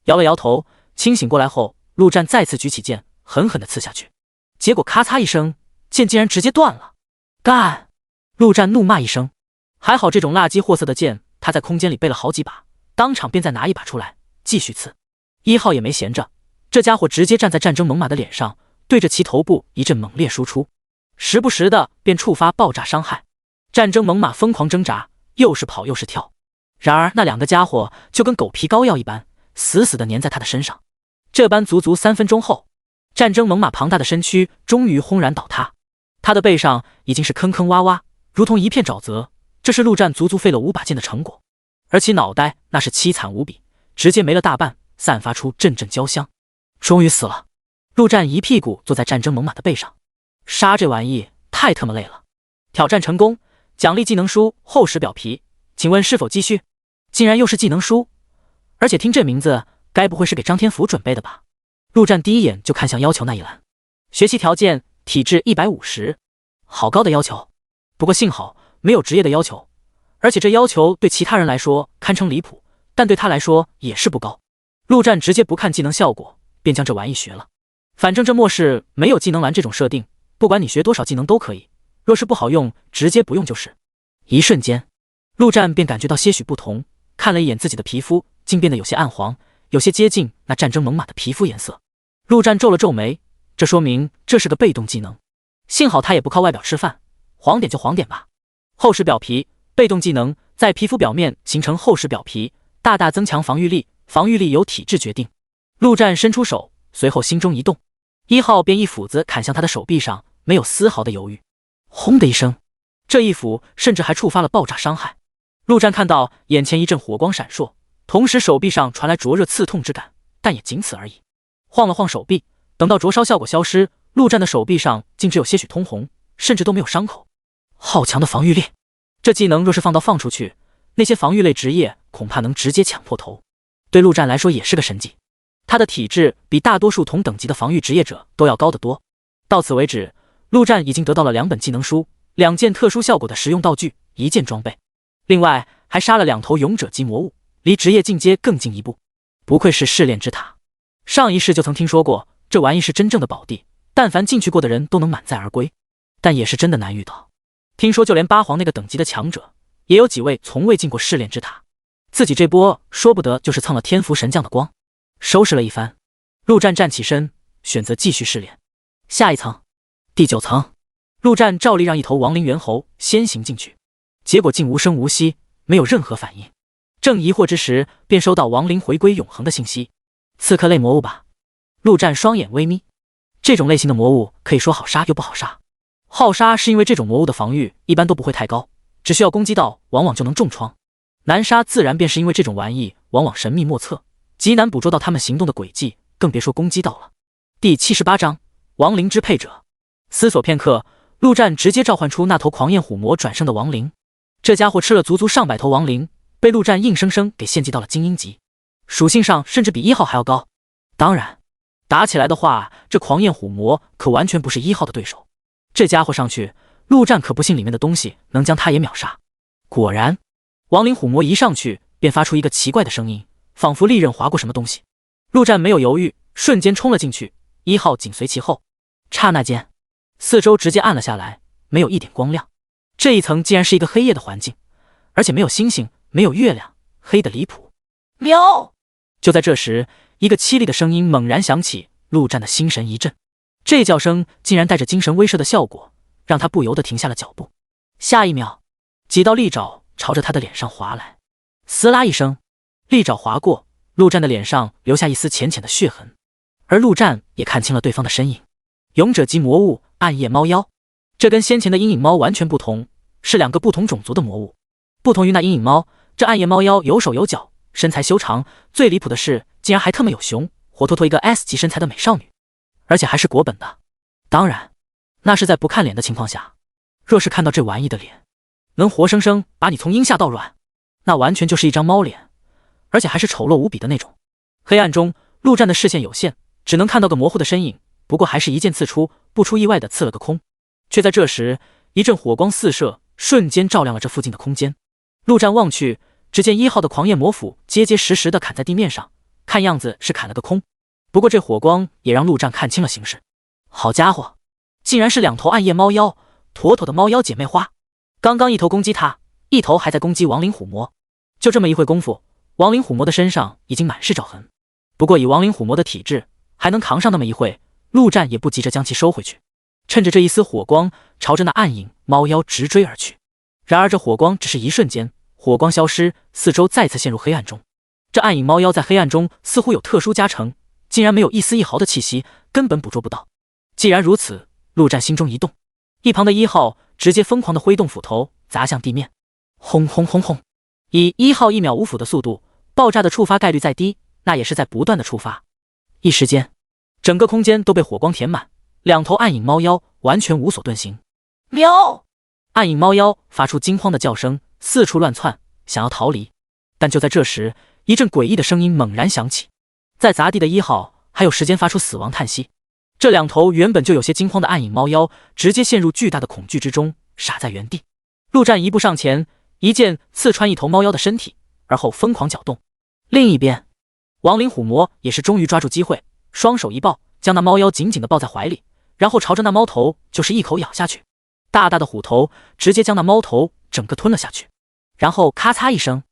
摇了摇头，清醒过来后，陆战再次举起剑，狠狠地刺下去。结果咔嚓一声，剑竟然直接断了。干！陆战怒骂一声，还好这种蜡鸡货色的剑他在空间里备了好几把，当场便再拿一把出来继续刺。1号也没闲着，这家伙直接站在战争猛犸的脸上，对着其头部一阵猛烈输出，时不时的便触发爆炸伤害。战争猛犸疯狂挣扎，又是跑又是跳，然而那2个家伙就跟狗皮膏药一般，死死的粘在他的身上。这般足足3分钟后，战争猛犸庞大的身躯终于轰然倒塌，他的背上已经是坑坑洼洼，如同一片沼泽。这是陆战足足费了5把剑的成果，而其脑袋那是凄惨无比，直接没了大半，散发出阵阵焦香。终于死了。陆战一屁股坐在战争猛犸的背上，杀这玩意太特么累了。挑战成功，奖励技能书厚实表皮，请问是否继续？竟然又是技能书，而且听这名字，该不会是给张天福准备的吧？陆战第一眼就看向要求那一栏，学习条件体质150，好高的要求。不过幸好没有职业的要求，而且这要求对其他人来说堪称离谱，但对他来说也是不高。陆战直接不看技能效果，便将这玩意学了。反正这末世没有技能栏这种设定，不管你学多少技能都可以，若是不好用，直接不用就是。一瞬间，陆战便感觉到些许不同，看了一眼自己的皮肤，竟变得有些暗黄，有些接近那战争猛犸的皮肤颜色。陆战皱了皱眉，这说明这是个被动技能。幸好他也不靠外表吃饭，黄点就黄点吧。厚实表皮，被动技能，在皮肤表面形成厚实表皮，大大增强防御力，防御力由体质决定。陆战伸出手，随后心中一动，1号便一斧子砍向他的手臂上，没有丝毫的犹豫。轰的一声，这一斧甚至还触发了爆炸伤害。陆战看到眼前一阵火光闪烁，同时手臂上传来灼热刺痛之感，但也仅此而已。晃了晃手臂，等到灼烧效果消失，陆战的手臂上竟只有些许通红，甚至都没有伤口。好强的防御力，这技能若是放出去，那些防御类职业恐怕能直接抢破头。对陆战来说也是个神技，他的体质比大多数同等级的防御职业者都要高得多。到此为止，陆战已经得到了2本技能书，2件特殊效果的实用道具，1件装备，另外还杀了2头勇者级魔物，离职业进阶更进一步。不愧是试炼之塔，上一世就曾听说过，这玩意是真正的宝地，但凡进去过的人都能满载而归，但也是真的难遇到。听说就连8皇那个等级的强者，也有几位从未进过试炼之塔。自己这波说不得就是蹭了天福神将的光。收拾了一番，陆战站起身，选择继续试炼。下一层，第9层，陆战照例让一头亡灵猿猴先行进去，结果竟无声无息，没有任何反应。正疑惑之时，便收到亡灵回归永恒的信息。刺客类魔物吧？陆战双眼微眯，这种类型的魔物可以说好杀又不好杀。好杀是因为这种魔物的防御一般都不会太高，只需要攻击到往往就能重创。难杀自然便是因为这种玩意往往神秘莫测，极难捕捉到他们行动的轨迹，更别说攻击到了。第78章亡灵支配者。思索片刻，陆战直接召唤出那头狂焰虎魔转生的亡灵。这家伙吃了足足上百头亡灵，被陆战硬生生给献祭到了精英级，属性上甚至比1号还要高。当然，打起来的话，这狂焰虎魔可完全不是1号的对手。这家伙上去，陆战可不信里面的东西能将他也秒杀。果然，亡灵虎魔一上去便发出一个奇怪的声音，仿佛利刃划过什么东西。陆战没有犹豫，瞬间冲了进去，1号紧随其后。刹那间，四周直接暗了下来，没有一点光亮。这一层竟然是一个黑夜的环境，而且没有星星，没有月亮，黑得离谱。喵！就在这时，一个凄厉的声音猛然响起，陆战的心神一震。这叫声竟然带着精神威慑的效果，让他不由得停下了脚步。下一秒，几道利爪朝着他的脸上划来，撕拉一声，利爪划过，陆战的脸上留下一丝浅浅的血痕，而陆战也看清了对方的身影。勇者级魔物暗夜猫妖，这跟先前的阴影猫完全不同，是2个不同种族的魔物。不同于那阴影猫，这暗夜猫妖有手有脚，身材修长，最离谱的是竟然还特么有熊，活脱脱一个 S 级身材的美少女，而且还是国本的。当然，那是在不看脸的情况下，若是看到这玩意的脸，能活生生把你从阴下到软，那完全就是一张猫脸，而且还是丑陋无比的那种。黑暗中，陆战的视线有限，只能看到个模糊的身影，不过还是一剑刺出，不出意外的刺了个空。却在这时，一阵火光四射，瞬间照亮了这附近的空间。陆战望去，只见1号的狂焰魔斧结结实实的砍在地面上，看样子是砍了个空。不过这火光也让陆战看清了形势。好家伙，竟然是2头暗夜猫妖，妥妥的猫妖姐妹花。刚刚一头攻击他，一头还在攻击亡灵虎魔。就这么一会功夫，亡灵虎魔的身上已经满是爪痕。不过以亡灵虎魔的体质，还能扛上那么一会，陆战也不急着将其收回去，趁着这一丝火光，朝着那暗影猫妖直追而去。然而这火光只是一瞬间，火光消失，四周再次陷入黑暗中。这暗影猫妖在黑暗中似乎有特殊加成，竟然没有一丝一毫的气息，根本捕捉不到。既然如此，陆战心中一动，一旁的1号直接疯狂地挥动斧头砸向地面，轰轰轰轰！以1号1秒5斧的速度，爆炸的触发概率再低，那也是在不断的触发。一时间，整个空间都被火光填满，2头暗影猫妖完全无所遁形。喵！暗影猫妖发出惊慌的叫声，四处乱窜，想要逃离。但就在这时，一阵诡异的声音猛然响起，在砸地的1号还有时间发出死亡叹息。这2头原本就有些惊慌的暗影猫妖，直接陷入巨大的恐惧之中，傻在原地。陆战一步上前，一剑刺穿1头猫妖的身体，而后疯狂搅动。另一边，亡灵虎魔也是终于抓住机会，双手一抱，将那猫妖紧紧地抱在怀里，然后朝着那猫头就是一口咬下去。大大的虎头直接将那猫头整个吞了下去，然后咔嚓一声，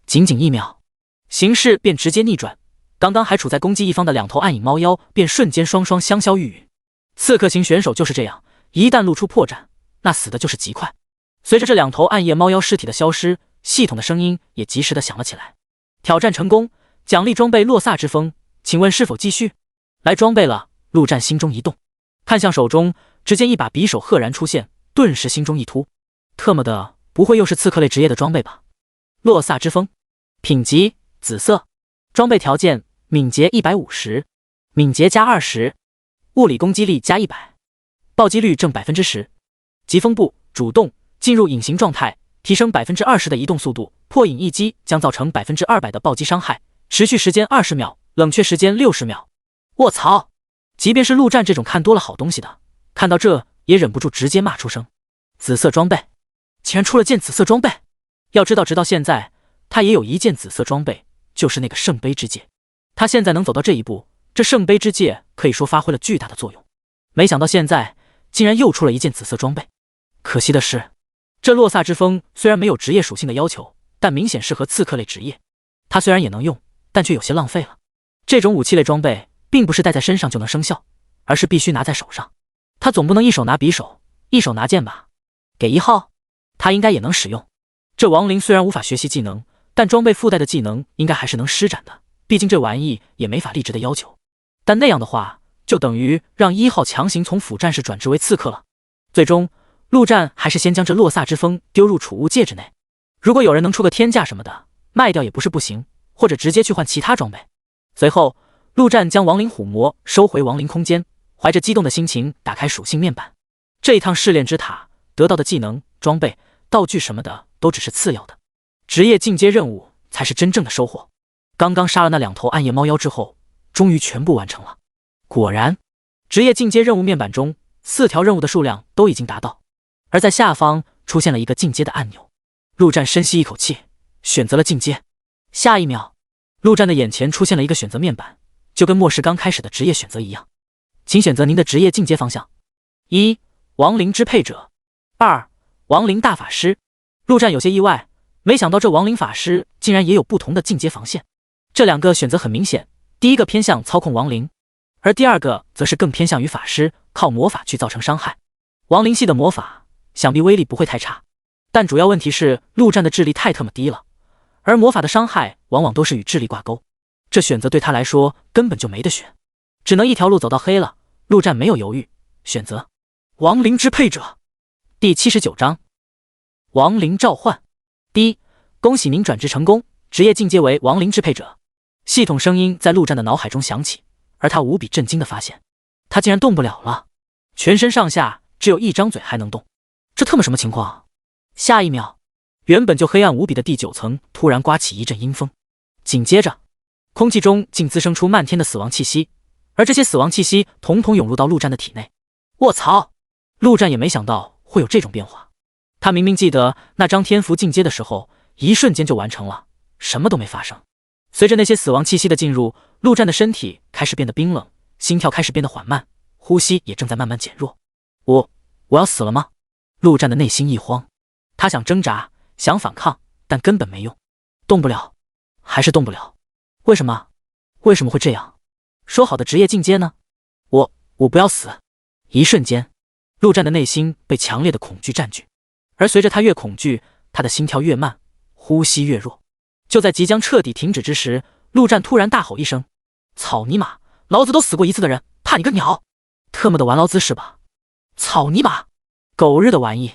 仅仅1秒，形势便直接逆转。刚刚还处在攻击一方的2头暗影猫妖便瞬间双双香消玉殒。刺客型选手就是这样，一旦露出破绽，那死的就是极快。随着这2头暗夜猫妖尸体的消失，系统的声音也及时的响了起来。挑战成功，奖励装备洛萨之风，请问是否继续？来装备了，陆战心中一动，看向手中，只见一把匕首赫然出现，顿时心中一突，特么的，不会又是刺客类职业的装备吧？洛萨之风，品级紫色，装备条件敏捷150，敏捷加20，物理攻击力加100，暴击率正10%。疾风步，主动进入隐形状态，提升20%的移动速度，破影一击将造成200%的暴击伤害，持续时间20秒，冷却时间60秒。卧槽！即便是陆战这种看多了好东西的，看到这也忍不住直接骂出声。紫色装备，竟然出了件紫色装备！要知道，直到现在他也有一件紫色装备，就是那个圣杯之戒。他现在能走到这一步，这圣杯之戒可以说发挥了巨大的作用。没想到现在竟然又出了一件紫色装备。可惜的是，这洛萨之风虽然没有职业属性的要求，但明显适合刺客类职业。他虽然也能用，但却有些浪费了。这种武器类装备并不是戴在身上就能生效，而是必须拿在手上。他总不能一手拿匕首，一手拿剑吧？给1号，他应该也能使用。这亡灵虽然无法学习技能，但装备附带的技能应该还是能施展的，毕竟这玩意也没法立职的要求。但那样的话，就等于让1号强行从辅战士转职为刺客了。最终，陆战还是先将这洛萨之风丢入储物戒指内。如果有人能出个天价什么的，卖掉也不是不行，或者直接去换其他装备。随后，陆战将亡灵虎魔收回亡灵空间，怀着激动的心情打开属性面板。这一趟试炼之塔得到的技能、装备、道具什么的都只是次要的，职业进阶任务才是真正的收获。刚刚杀了那2头暗夜猫妖之后，终于全部完成了。果然，职业进阶任务面板中4条任务的数量都已经达到，而在下方出现了一个进阶的按钮。陆战深吸一口气，选择了进阶。下一秒，陆战的眼前出现了一个选择面板，就跟末世刚开始的职业选择一样，请选择您的职业进阶方向：1. 亡灵支配者， 2. 亡灵大法师。陆战有些意外，没想到这亡灵法师竟然也有不同的进阶防线。这2个选择很明显，第一个偏向操控亡灵，而第二个则是更偏向于法师，靠魔法去造成伤害。亡灵系的魔法想必威力不会太差，但主要问题是陆战的智力太特么低了，而魔法的伤害往往都是与智力挂钩，这选择对他来说根本就没得选，只能一条路走到黑了。陆战没有犹豫，选择亡灵支配者。第79章亡灵召唤。1. 恭喜您转职成功，职业进阶为亡灵支配者。系统声音在陆战的脑海中响起，而他无比震惊地发现，他竟然动不了了，全身上下只有一张嘴还能动，这特么什么情况？下一秒，原本就黑暗无比的第9层突然刮起一阵阴风，紧接着空气中竟滋生出漫天的死亡气息，而这些死亡气息统统涌入到陆战的体内。卧槽！陆战也没想到会有这种变化，他明明记得那张天符进阶的时候一瞬间就完成了，什么都没发生。随着那些死亡气息的进入，陆战的身体开始变得冰冷，心跳开始变得缓慢，呼吸也正在慢慢减弱。我要死了吗？陆战的内心一慌，他想挣扎，想反抗，但根本没用，动不了，还是动不了。为什么？为什么会这样？说好的职业进阶呢？我不要死！一瞬间，陆战的内心被强烈的恐惧占据，而随着他越恐惧，他的心跳越慢，呼吸越弱。就在即将彻底停止之时，陆战突然大吼一声：“草尼玛，老子都死过一次的人，怕你个鸟！特么的玩劳资是吧？草泥马，狗日的玩意！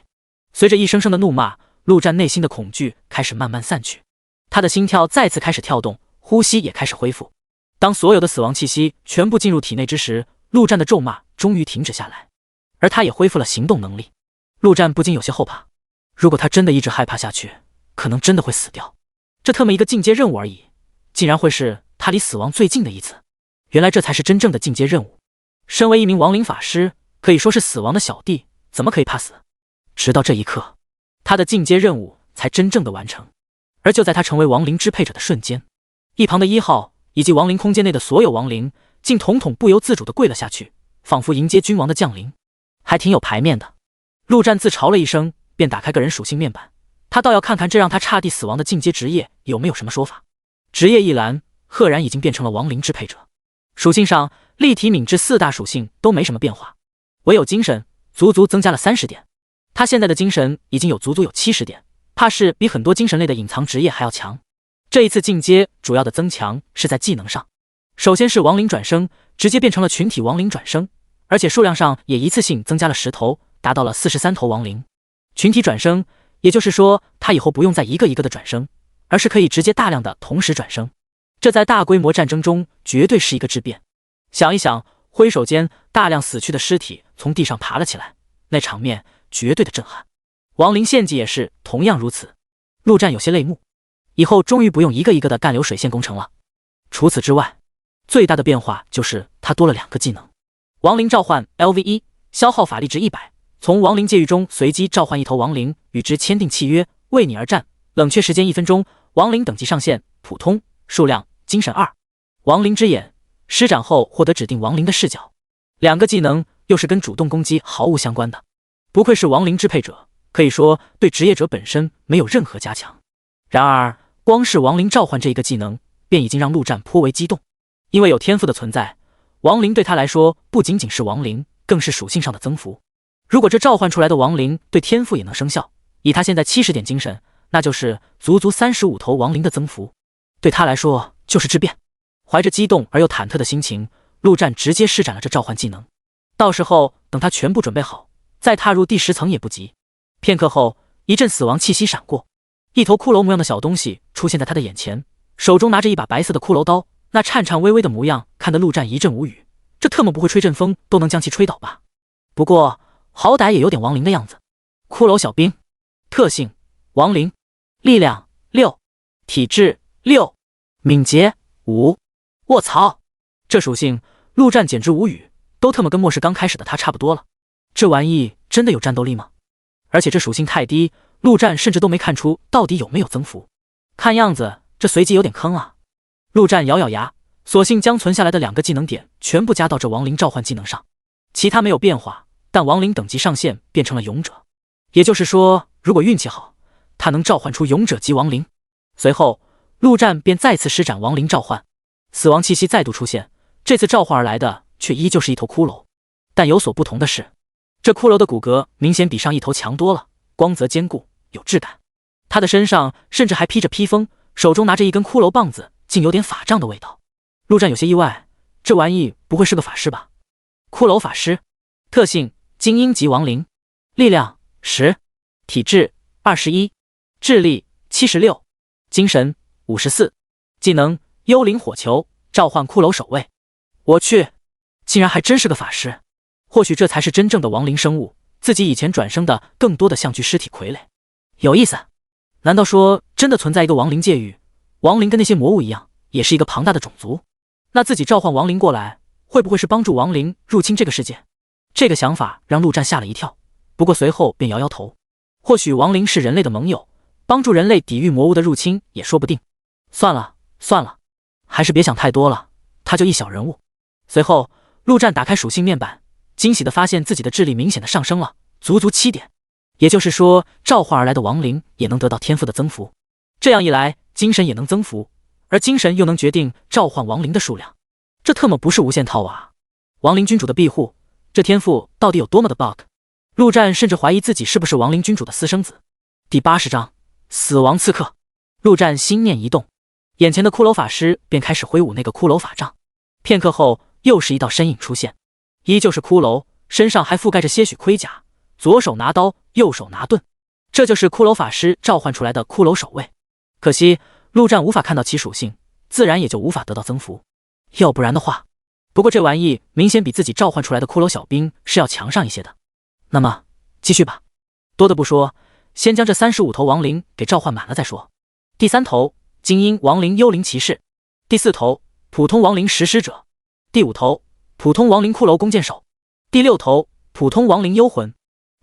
随着一声声的怒骂，陆战内心的恐惧开始慢慢散去，他的心跳再次开始跳动，呼吸也开始恢复。当所有的死亡气息全部进入体内之时，陆战的咒骂终于停止下来，而他也恢复了行动能力。陆战不禁有些后怕，如果他真的一直害怕下去，可能真的会死掉。这特么一个进阶任务而已，竟然会是他离死亡最近的一次。原来这才是真正的进阶任务。身为一名亡灵法师，可以说是死亡的小弟，怎么可以怕死？直到这一刻，他的进阶任务才真正的完成。而就在他成为亡灵支配者的瞬间，一旁的1号以及亡灵空间内的所有亡灵竟统统不由自主地跪了下去，仿佛迎接君王的降临，还挺有排面的。陆战自嘲了一声，便打开个人属性面板，他倒要看看这让他差地死亡的进阶职业有没有什么说法。职业一栏赫然已经变成了亡灵支配者。属性上，立体敏智4大属性都没什么变化，唯有精神足足增加了30点。他现在的精神已经有足足有70点，怕是比很多精神类的隐藏职业还要强。这一次进阶主要的增强是在技能上，首先是亡灵转生，直接变成了群体亡灵转生，而且数量上也一次性增加了10头，达到了43头亡灵。群体转生，也就是说他以后不用再一个一个的转生，而是可以直接大量的同时转生，这在大规模战争中绝对是一个质变。想一想，挥手间大量死去的尸体从地上爬了起来，那场面绝对的震撼。亡灵献祭也是同样如此。陆战有些泪目，以后终于不用一个一个的干流水线工程了。除此之外，最大的变化就是他多了2个技能。亡灵召唤 LV1， 消耗法力值100，从亡灵界域中随机召唤一头亡灵，与之签订契约，为你而战，冷却时间1分钟，亡灵等级上限普通，数量精神2。亡灵之眼，施展后获得指定亡灵的视角。2个技能又是跟主动攻击毫无相关的，不愧是亡灵支配者，可以说对职业者本身没有任何加强。然而光是亡灵召唤这一个技能便已经让陆战颇为激动，因为有天赋的存在，亡灵对他来说不仅仅是亡灵，更是属性上的增幅。如果这召唤出来的亡灵对天赋也能生效，以他现在70点精神，那就是足足35头亡灵的增幅，对他来说就是质变。怀着激动而又忐忑的心情，陆战直接施展了这召唤技能。到时候等他全部准备好，再踏入第10层也不急。片刻后，一阵死亡气息闪过，一头骷髅模样的小东西出现在他的眼前，手中拿着一把白色的骷髅刀，那颤颤巍巍的模样看得陆战一阵无语，这特么不会吹阵风都能将其吹倒吧？不过好歹也有点亡灵的样子。骷髅小兵，特性亡灵，力量6，体质6，敏捷5。卧槽，这属性陆战简直无语，都特么跟末世刚开始的他差不多了。这玩意真的有战斗力吗？而且这属性太低，陆战甚至都没看出到底有没有增幅。看样子这随机有点坑啊。陆战咬咬牙，索性将存下来的2个技能点全部加到这亡灵召唤技能上，其他没有变化，但亡灵等级上限变成了勇者，也就是说如果运气好，他能召唤出勇者级亡灵。随后陆战便再次施展亡灵召唤，死亡气息再度出现，这次召唤而来的却依旧是一头骷髅，但有所不同的是，这骷髅的骨骼明显比上一头强多了，光泽坚固，有质感。他的身上甚至还披着披风，手中拿着一根骷髅棒子，竟有点法杖的味道。陆战有些意外，这玩意不会是个法师吧？骷髅法师，特性精英级亡灵，力量10，体质21，智力76，精神54，技能幽灵火球，召唤骷髅守卫。我去，竟然还真是个法师。或许这才是真正的亡灵生物，自己以前转生的更多的像具尸体傀儡。有意思，难道说真的存在一个亡灵界域？亡灵跟那些魔物一样，也是一个庞大的种族？那自己召唤亡灵过来，会不会是帮助亡灵入侵这个世界？这个想法让陆战吓了一跳，不过随后便摇摇头。或许亡灵是人类的盟友，帮助人类抵御魔物的入侵也说不定。算了算了，还是别想太多了，他就一小人物。随后陆战打开属性面板，惊喜地发现自己的智力明显的上升了，足足7点。也就是说，召唤而来的亡灵也能得到天赋的增幅，这样一来，精神也能增幅，而精神又能决定召唤亡灵的数量。这特么不是无限套娃？亡灵君主的庇护，这天赋到底有多么的 bug？ 陆战甚至怀疑自己是不是亡灵君主的私生子。第80章死亡刺客。陆战心念一动，眼前的骷髅法师便开始挥舞那个骷髅法杖。片刻后，又是一道身影出现，依旧是骷髅，身上还覆盖着些许盔甲，左手拿刀，右手拿盾，这就是骷髅法师召唤出来的骷髅守卫。可惜陆战无法看到其属性，自然也就无法得到增幅。要不然的话，不过这玩意明显比自己召唤出来的骷髅小兵是要强上一些的。那么继续吧，多的不说，先将这35头亡灵给召唤满了再说。第3头精英亡灵幽灵骑士，第4头普通亡灵食尸者，第5头普通亡灵骷髅弓箭手，第6头普通亡灵幽魂。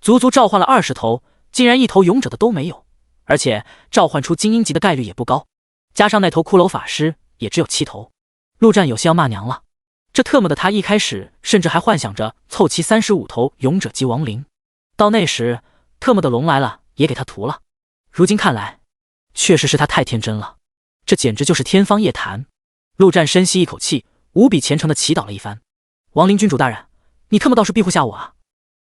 足足召唤了20头，竟然一头勇者的都没有，而且召唤出精英级的概率也不高，加上那头骷髅法师也只有7头。陆战有些要骂娘了，这特么的他一开始甚至还幻想着凑齐35头勇者级亡灵，到那时特么的龙来了也给他屠了。如今看来，确实是他太天真了，这简直就是天方夜谭。陆战深吸一口气，无比虔诚地祈祷了一番：亡灵君主大人，你特么倒是庇护下我啊！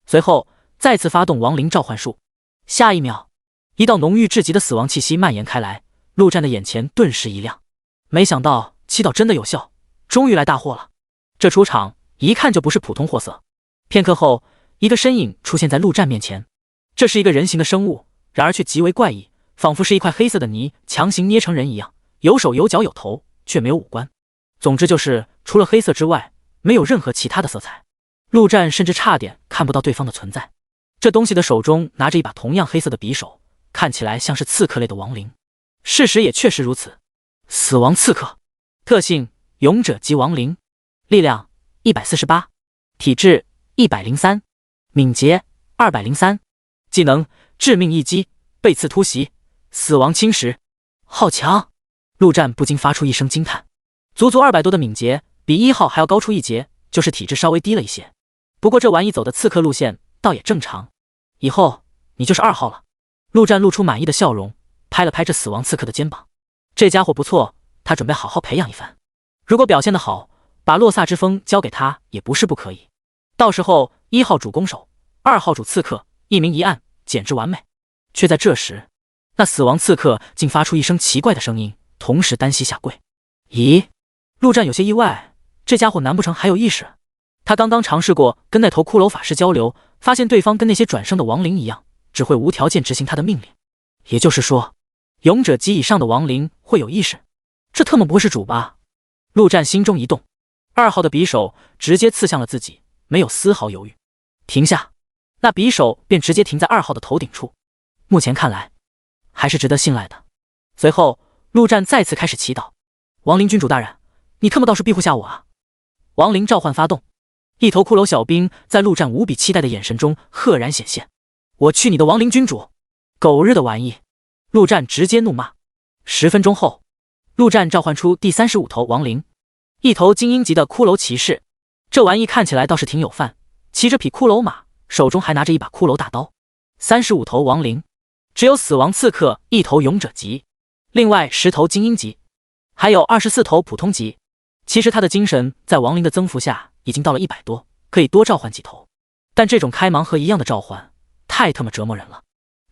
随后再次发动亡灵召唤术，下一秒，一道浓郁至极的死亡气息蔓延开来，陆战的眼前顿时一亮。没想到祈祷真的有效，终于来大货了。这出场一看就不是普通货色。片刻后，一个身影出现在陆战面前，这是一个人形的生物，然而却极为怪异，仿佛是一块黑色的泥强行捏成人一样，有手有脚有头，却没有五官。总之就是除了黑色之外，没有任何其他的色彩。陆战甚至差点看不到对方的存在。这东西的手中拿着一把同样黑色的匕首，看起来像是刺客类的亡灵。事实也确实如此，死亡刺客。特性：勇者级亡灵，力量148，体质103，敏捷203，技能致命一击，背刺突袭，死亡侵蚀。好强！陆战不禁发出一声惊叹。足200多的敏捷，比1号还要高出一截，就是体质稍微低了一些。不过这玩意走的刺客路线倒也正常，以后你就是2号了。陆战露出满意的笑容，拍了拍这死亡刺客的肩膀。这家伙不错，他准备好好培养一番。如果表现得好，把洛萨之风交给他也不是不可以。到时候1号主攻手，2号主刺客，一明一暗，简直完美。却在这时，那死亡刺客竟发出一声奇怪的声音，同时单膝下跪。咦？陆战有些意外，这家伙难不成还有意识？他刚刚尝试过跟那头骷髅法师交流，发现对方跟那些转生的亡灵一样，只会无条件执行他的命令。也就是说，勇者级以上的亡灵会有意识？这特么不会是主吧？陆战心中一动，2号的匕首直接刺向了自己，没有丝毫犹豫。停下！那匕首便直接停在2号的头顶处。目前看来，还是值得信赖的。随后，陆战再次开始祈祷：亡灵君主大人，你特么倒是庇护下我啊！亡灵召唤发动，一头骷髅小兵在陆战无比期待的眼神中赫然显现。我去你的亡灵君主！狗日的玩意！陆战直接怒骂。10分钟后，陆战召唤出第35头亡灵，一头精英级的骷髅骑士。这玩意看起来倒是挺有范，骑着匹骷髅马，手中还拿着一把骷髅大刀。35头亡灵，只有死亡刺客1头勇者级，另外10头精英级，还有24头普通级。其实他的精神在亡灵的增幅下已经到了100多，可以多召唤几头。但这种开盲盒一样的召唤，太他妈折磨人了。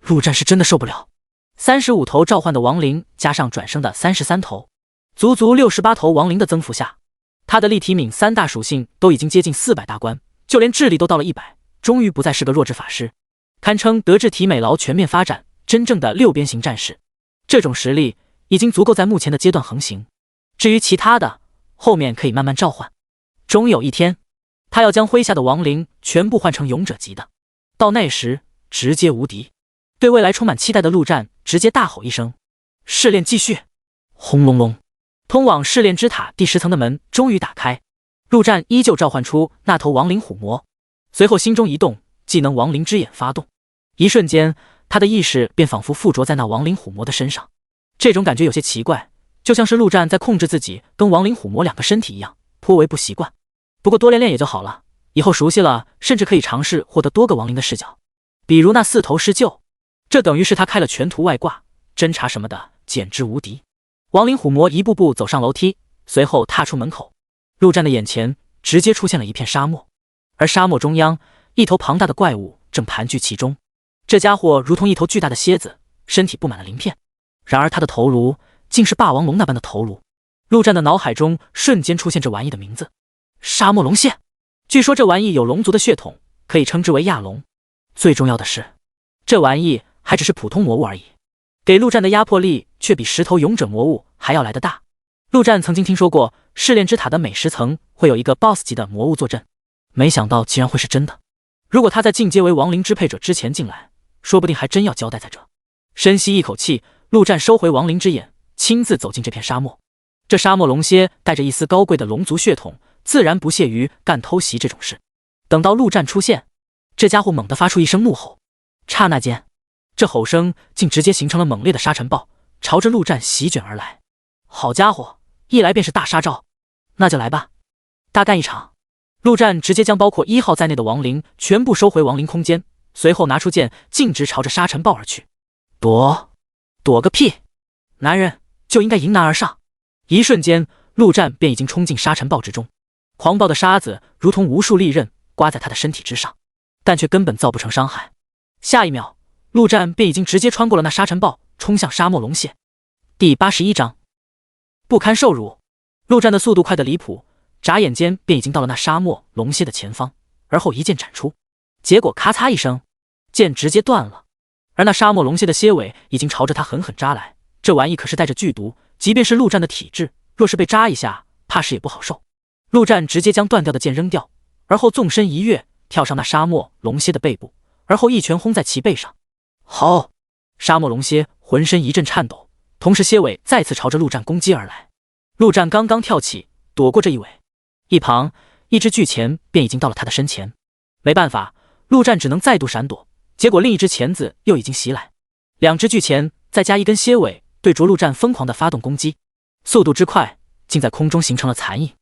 陆战是真的受不了。35头召唤的亡灵加上转生的33头，足足68头亡灵的增幅下，他的立体敏3大属性都已经接近400大关，就连智力都到了100，终于不再是个弱智法师，堪称德智体美劳全面发展，真正的6边形战士。这种实力已经足够在目前的阶段横行。至于其他的，后面可以慢慢召唤。终有一天，他要将麾下的亡灵全部换成勇者级的，到那时直接无敌。对未来充满期待的陆战直接大吼一声：试炼继续！轰隆隆，通往试炼之塔第10层的门终于打开。陆战依旧召唤出那头亡灵虎魔，随后心中一动，技能亡灵之眼发动。一瞬间，他的意识便仿佛附着在那亡灵虎魔的身上。这种感觉有些奇怪，就像是陆战在控制自己跟亡灵虎魔2个身体一样，颇为不习惯。不过多练练也就好了，以后熟悉了，甚至可以尝试获得多个亡灵的视角，比如那4头施救。这等于是他开了全图外挂，侦查什么的简直无敌。亡灵虎魔一步步走上楼梯，随后踏出门口。陆战的眼前直接出现了一片沙漠，而沙漠中央，一头庞大的怪物正盘踞其中。这家伙如同一头巨大的蝎子，身体布满了鳞片，然而他的头颅竟是霸王龙那般的头颅。陆战的脑海中瞬间出现这玩意的名字。沙漠龙蝎，据说这玩意有龙族的血统，可以称之为亚龙。最重要的是，这玩意还只是普通魔物而已，给陆战的压迫力却比10头勇者魔物还要来得大。陆战曾经听说过试炼之塔的每10层会有一个 BOSS 级的魔物坐镇，没想到竟然会是真的。如果他在进阶为亡灵支配者之前进来，说不定还真要交代在这。深吸一口气，陆战收回亡灵之眼，亲自走进这片沙漠。这沙漠龙蝎带着一丝高贵的龙族血统，自然不屑于干偷袭这种事。等到陆战出现，这家伙猛地发出一声怒吼，刹那间，这吼声竟直接形成了猛烈的沙尘暴，朝着陆战席卷而来。好家伙，一来便是大杀招，那就来吧，大干一场！陆战直接将包括1号在内的亡灵全部收回亡灵空间，随后拿出剑，径直朝着沙尘暴而去。躲个屁！男人就应该迎难而上。一瞬间，陆战便已经冲进沙尘暴之中，狂暴的沙子如同无数利刃刮在他的身体之上，但却根本造不成伤害。下一秒，陆战便已经直接穿过了那沙尘暴，冲向沙漠龙蝎。第81章，不堪受辱。陆战的速度快得离谱，眨眼间便已经到了那沙漠龙蝎的前方，而后一剑斩出，结果咔嚓一声，剑直接断了。而那沙漠龙蝎的蝎尾已经朝着他狠狠扎来，这玩意可是带着剧毒，即便是陆战的体质，若是被扎一下，怕是也不好受。陆战直接将断掉的剑扔掉，而后纵身一跃，跳上那沙漠龙蝎的背部，而后一拳轰在其背上。好！沙漠龙蝎浑身一阵颤抖，同时蝎尾再次朝着陆战攻击而来。陆战刚刚跳起，躲过这一尾，一旁一只巨钳便已经到了他的身前。没办法，陆战只能再度闪躲，结果另一只钳子又已经袭来，两只巨钳再加一根蝎尾，对着陆战疯狂地发动攻击，速度之快，竟在空中形成了残影。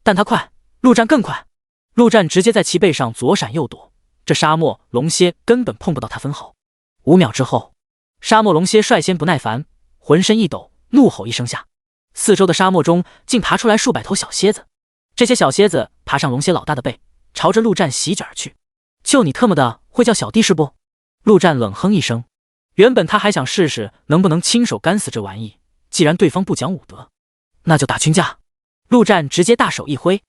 但他快，陆战更快。陆战直接在其背上左闪右躲，这沙漠龙蝎根本碰不到他分毫。5秒之后，沙漠龙蝎率先不耐烦，浑身一抖，怒吼一声下，四周的沙漠中竟爬出来数百头小蝎子。这些小蝎子爬上龙蝎老大的背，朝着陆战席卷而去。就你特么的会叫小弟是不？陆战冷哼一声，原本他还想试试能不能亲手干死这玩意，既然对方不讲武德，那就打群架。陆战直接大手一挥，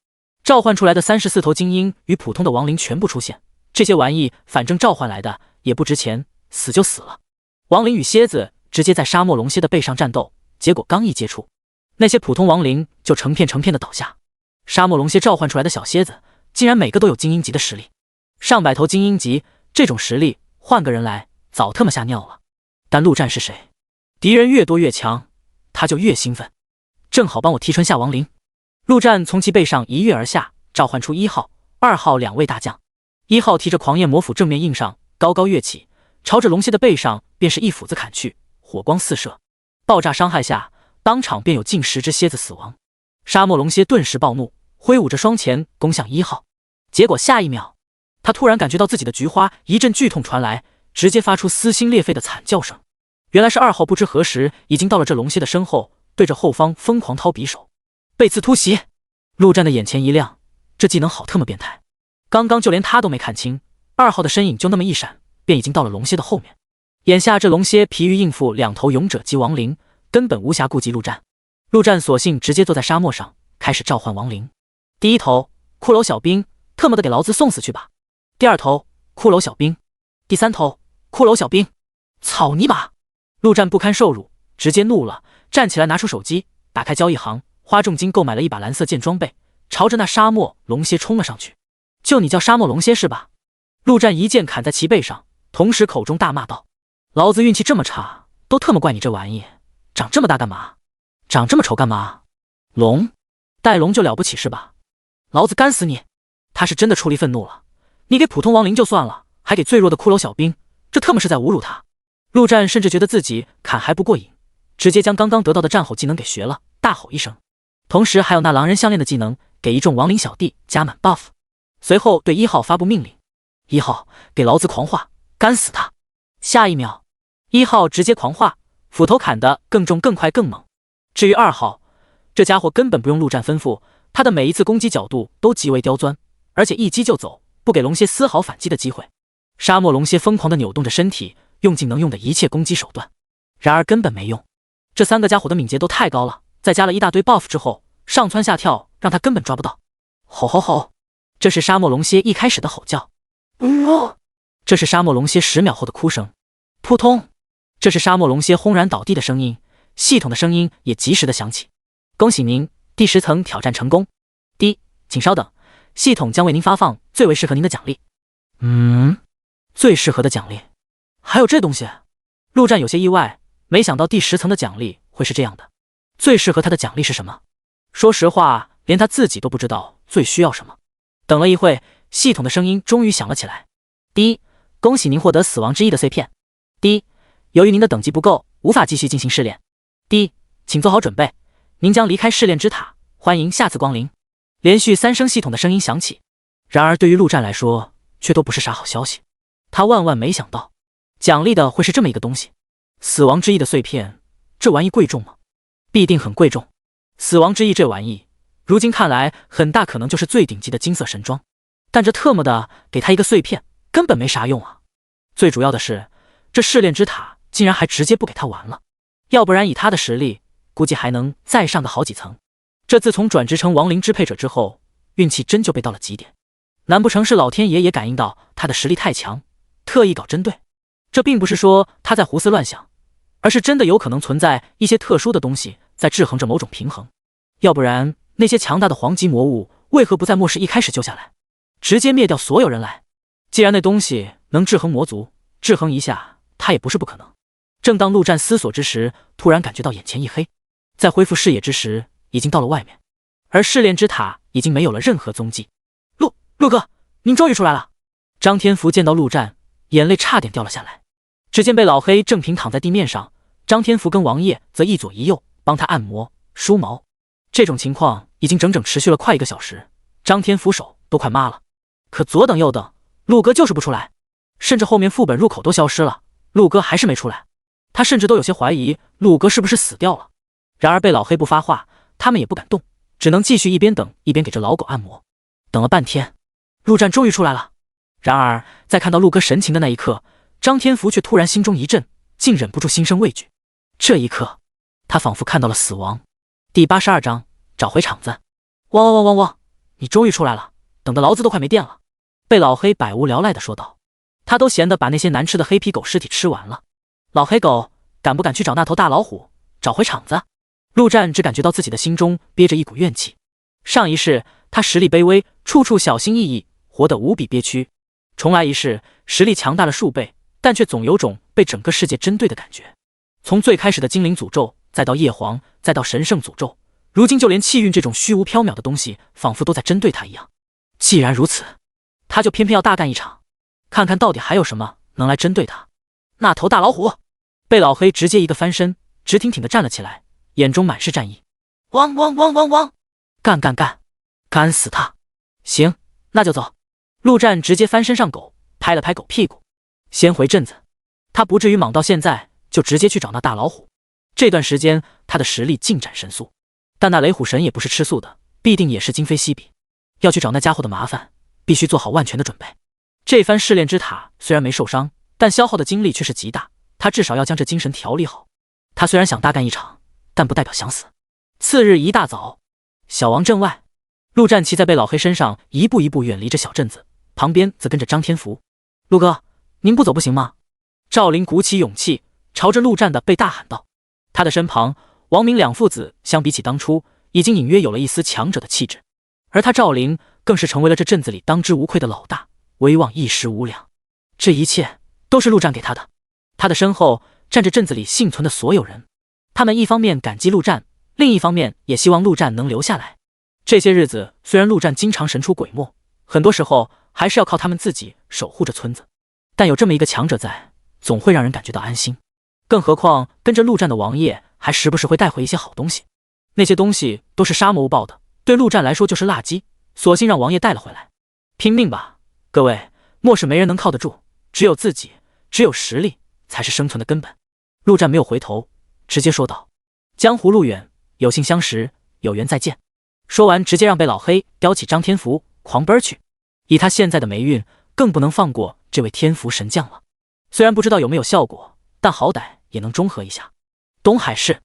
召唤出来的34头精英与普通的亡灵全部出现。这些玩意反正召唤来的也不值钱，死就死了。亡灵与蝎子直接在沙漠龙蝎的背上战斗，结果刚一接触，那些普通亡灵就成片成片的倒下。沙漠龙蝎召唤出来的小蝎子竟然每个都有精英级的实力，上百头精英级，这种实力换个人来早特么吓尿了。但陆战是谁？敌人越多越强，他就越兴奋，正好帮我提纯下亡灵。陆战从其背上一跃而下，召唤出1号、2号2位大将。1号提着狂焰魔斧正面硬上，高高跃起，朝着龙蝎的背上便是一斧子砍去，火光四射，爆炸伤害下，当场便有近10只蝎子死亡。沙漠龙蝎顿时暴怒，挥舞着双钳攻向1号，结果下一秒，他突然感觉到自己的菊花一阵剧痛传来，直接发出撕心裂肺的惨叫声。原来是2号不知何时已经到了这龙蝎的身后，对着后方疯狂掏匕首。背刺突袭，陆战的眼前一亮，这技能好特么变态！刚刚就连他都没看清，2号的身影就那么一闪，便已经到了龙蝎的后面。眼下这龙蝎疲于应付2头勇者及亡灵，根本无暇顾及陆战。陆战索性直接坐在沙漠上，开始召唤亡灵。第1头骷髅小兵，特么的给老子送死去吧！第2头骷髅小兵，第3头骷髅小兵，草泥马！陆战不堪受辱，直接怒了，站起来拿出手机，打开交易行，花重金购买了一把蓝色剑装备，朝着那沙漠龙蝎冲了上去。就你叫沙漠龙蝎是吧？陆战一剑砍在其背上，同时口中大骂道：老子运气这么差，都特么怪你这玩意，长这么大干嘛？长这么丑干嘛？龙带龙就了不起是吧？老子干死你！他是真的出离愤怒了，你给普通亡灵就算了，还给最弱的骷髅小兵，这特么是在侮辱他。陆战甚至觉得自己砍还不过瘾，直接将刚刚得到的战吼技能给学了，大吼一声，同时还有那狼人项链的技能，给一众亡灵小弟加满 buff。随后对1号发布命令：1号给老子狂化，干死他！下一秒，1号直接狂化，斧头砍得更重更快更猛。至于2号，这家伙根本不用陆战吩咐，他的每一次攻击角度都极为刁钻，而且一击就走，不给龙蝎丝毫反击的机会。沙漠龙蝎疯狂地扭动着身体，用尽能用的一切攻击手段，然而根本没用。这3个家伙的敏捷都太高了，再加了一大堆 buff 之后，上蹿下跳让他根本抓不到。吼吼吼！这是沙漠龙蝎一开始的吼叫。这是沙漠龙蝎10秒后的哭声。扑通！这是沙漠龙蝎轰然倒地的声音。系统的声音也及时的响起。恭喜您，第10层挑战成功。请稍等，系统将为您发放最为适合您的奖励。最适合的奖励？还有这东西？陆战有些意外，没想到第10层的奖励会是这样的。最适合他的奖励是什么？说实话，连他自己都不知道最需要什么。等了一会，系统的声音终于响了起来。恭喜您获得死亡之翼的碎片。由于您的等级不够，无法继续进行试炼。请做好准备，您将离开试炼之塔，欢迎下次光临。连续3声系统的声音响起。然而对于陆战来说，却都不是啥好消息。他万万没想到，奖励的会是这么一个东西。死亡之翼的碎片，这玩意贵重吗？必定很贵重。死亡之翼这玩意，如今看来很大可能就是最顶级的金色神装。但这特么的给他一个碎片，根本没啥用啊。最主要的是，这试炼之塔竟然还直接不给他玩了。要不然以他的实力，估计还能再上个好几层。这自从转职成亡灵支配者之后，运气真就被到了极点。难不成是老天爷也感应到他的实力太强，特意搞针对？这并不是说他在胡思乱想，而是真的有可能存在一些特殊的东西在制衡着某种平衡。要不然那些强大的黄级魔物为何不在末世一开始救下来，直接灭掉所有人来？既然那东西能制衡魔族，制衡一下他也不是不可能。正当陆战思索之时，突然感觉到眼前一黑，在恢复视野之时已经到了外面，而试炼之塔已经没有了任何踪迹。陆哥，您终于出来了！张天福见到陆战，眼泪差点掉了下来。只见被老黑正平躺在地面上，张天福跟王爷则一左一右帮他按摩梳毛。这种情况已经整整持续了快1个小时，张天福手都快麻了。可左等右等，陆哥就是不出来，甚至后面副本入口都消失了，陆哥还是没出来。他甚至都有些怀疑陆哥是不是死掉了。然而被老黑不发话，他们也不敢动，只能继续一边等一边给这老狗按摩。等了半天，陆战终于出来了。然而在看到陆哥神情的那一刻，张天福却突然心中一震，竟忍不住心生畏惧。这一刻，他仿佛看到了死亡。第82章找回场子。汪，你终于出来了，等得老子都快没电了。被老黑百无聊赖地说道。他都闲得把那些难吃的黑皮狗尸体吃完了。老黑狗，敢不敢去找那头大老虎，找回场子？陆战只感觉到自己的心中憋着一股怨气。上一世他实力卑微，处处小心翼翼，活得无比憋屈。重来一世，实力强大了数倍，但却总有种被整个世界针对的感觉。从最开始的精灵诅咒，再到叶皇，再到神圣诅咒，如今就连气运这种虚无缥缈的东西，仿佛都在针对他一样。既然如此，他就偏偏要大干一场，看看到底还有什么能来针对他。那头大老虎！被老黑直接一个翻身，直挺挺地站了起来，眼中满是战意。汪！干死他！行，那就走。陆战直接翻身上狗，拍了拍狗屁股，先回镇子。他不至于莽到现在就直接去找那大老虎。这段时间他的实力进展神速，但那雷虎神也不是吃素的，必定也是今非昔比。要去找那家伙的麻烦，必须做好万全的准备。这番试炼之塔虽然没受伤，但消耗的精力却是极大，他至少要将这精神调理好。他虽然想大干一场，但不代表想死。次日一大早，小王镇外，陆战骑在被老黑身上，一步一步远离着小镇子，旁边则跟着张天福。陆哥，您不走不行吗？赵灵鼓起勇气，朝着陆战的背大喊道。他的身旁，王明两父子相比起当初，已经隐约有了一丝强者的气质，而他赵灵更是成为了这镇子里当之无愧的老大，威望一时无两。这一切都是陆战给他的。他的身后站着镇子里幸存的所有人，他们一方面感激陆战，另一方面也希望陆战能留下来。这些日子虽然陆战经常神出鬼没，很多时候还是要靠他们自己守护着村子，但有这么一个强者在，总会让人感觉到安心。更何况跟着陆战的王爷还时不时会带回一些好东西，那些东西都是沙漠物报的，对陆战来说就是垃圾，索性让王爷带了回来。拼命吧，各位，末世没人能靠得住，只有自己，只有实力才是生存的根本。陆战没有回头，直接说道：江湖路远，有幸相识，有缘再见。说完直接让被老黑叼起张天福狂奔去。以他现在的霉运，更不能放过这位天福神将了。虽然不知道有没有效果，但好歹也能中和一下。东海市，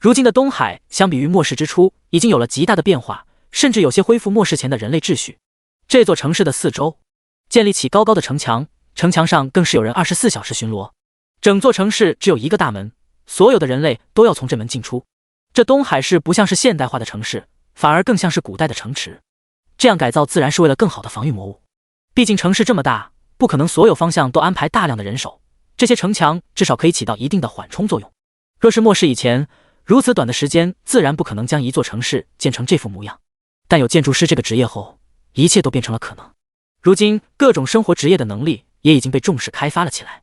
如今的东海相比于末世之初已经有了极大的变化，甚至有些恢复末世前的人类秩序。这座城市的四周建立起高高的城墙，城墙上更是有人24小时巡逻。整座城市只有一个大门，所有的人类都要从这门进出。这东海市不像是现代化的城市，反而更像是古代的城池。这样改造自然是为了更好的防御魔物。毕竟城市这么大，不可能所有方向都安排大量的人手，这些城墙至少可以起到一定的缓冲作用。若是末世以前，如此短的时间自然不可能将一座城市建成这副模样。但有建筑师这个职业后，一切都变成了可能。如今各种生活职业的能力也已经被重视开发了起来。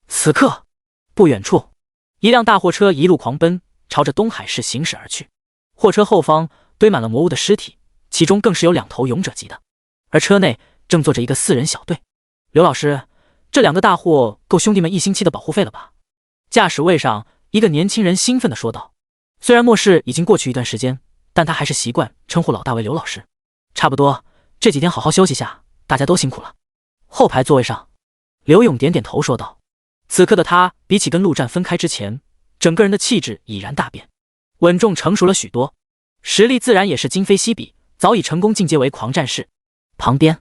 此刻，不远处，一辆大货车一路狂奔，朝着东海市行驶而去。货车后方堆满了魔物的尸体，其中更是有2头勇者级的，而车内正坐着一个4人小队。刘老师，这2个大货够兄弟们1星期的保护费了吧？驾驶位上一个年轻人兴奋地说道。虽然末世已经过去一段时间，但他还是习惯称呼老大为刘老师。差不多，这几天好好休息下，大家都辛苦了。后排座位上，刘勇点点头说道。此刻的他比起跟陆战分开之前，整个人的气质已然大变，稳重成熟了许多，实力自然也是今非昔比，早已成功进阶为狂战士。旁边，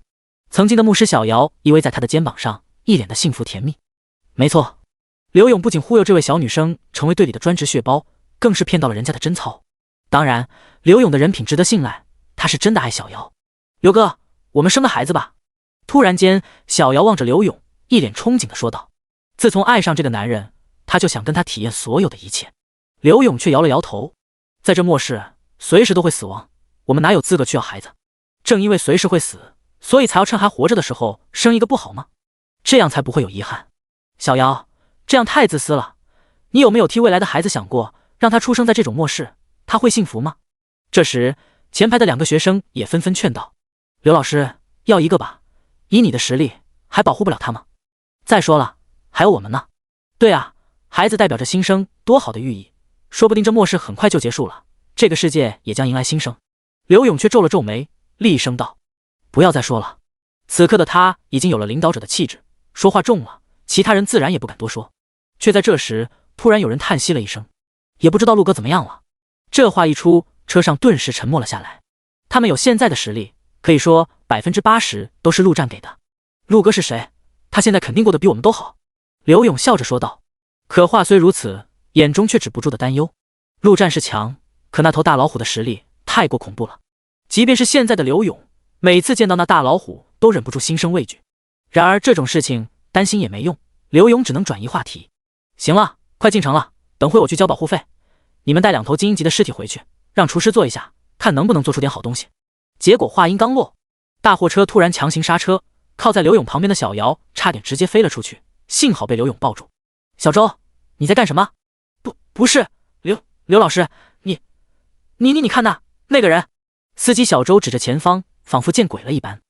曾经的牧师小瑶依偎在他的肩膀上，一脸的幸福甜蜜。没错，刘勇不仅忽悠这位小女生成为队里的专职血包，更是骗到了人家的贞操。当然，刘勇的人品值得信赖，他是真的爱小瑶。刘哥，我们生个孩子吧。突然间，小瑶望着刘勇，一脸憧憬地说道。自从爱上这个男人，他就想跟他体验所有的一切。刘勇却摇了摇头，在这末世，随时都会死亡，我们哪有资格去要孩子？正因为随时会死，所以才要趁还活着的时候生一个不好吗？这样才不会有遗憾。小瑶，这样太自私了，你有没有替未来的孩子想过，让他出生在这种末世，他会幸福吗？这时，前排的2个学生也纷纷劝道。刘老师，要一个吧，以你的实力，还保护不了他吗？再说了，还有我们呢。对啊，孩子代表着新生，多好的寓意，说不定这末世很快就结束了，这个世界也将迎来新生。刘勇却皱了皱眉，厉声道。不要再说了。此刻的他已经有了领导者的气质，说话重了，其他人自然也不敢多说。却在这时，突然有人叹息了一声，也不知道陆哥怎么样了。这话一出，车上顿时沉默了下来。他们有现在的实力，可以说80%都是陆战给的。陆哥是谁？他现在肯定过得比我们都好。刘勇笑着说道。可话虽如此，眼中却止不住的担忧。陆战是强，可那头大老虎的实力太过恐怖了。即便是现在的刘勇，每次见到那大老虎都忍不住心生畏惧。然而这种事情担心也没用，刘勇只能转移话题。行了，快进城了，等会我去交保护费。你们带2头精英级的尸体回去，让厨师做一下，看能不能做出点好东西。结果话音刚落，大货车突然强行刹车，靠在刘勇旁边的小瑶差点直接飞了出去，幸好被刘勇抱住。小周，你在干什么？不是，刘老师，你看那个人。司机小周指着前方，仿佛见鬼了一般。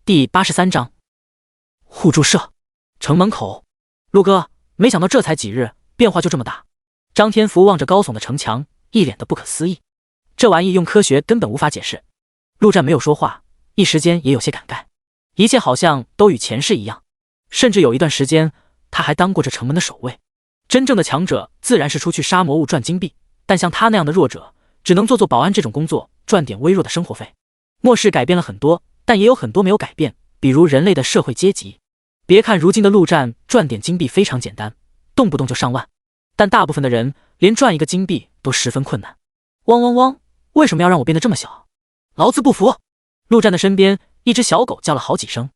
第83章互助社。城门口，陆哥，没想到这才几日，变化就这么大。张天福望着高耸的城墙，一脸的不可思议。这玩意用科学根本无法解释。陆战没有说话，一时间也有些感慨。一切好像都与前世一样，甚至有一段时间，他还当过这城门的守卫。真正的强者自然是出去杀魔物赚金币，但像他那样的弱者，只能做保安这种工作，赚点微弱的生活费。末世改变了很多，但也有很多没有改变，比如人类的社会阶级。别看如今的陆战赚点金币非常简单，动不动就上万，但大部分的人连赚一个金币都十分困难。汪汪汪，为什么要让我变得这么小？老子不服！陆战的身边一只小狗叫了好几声，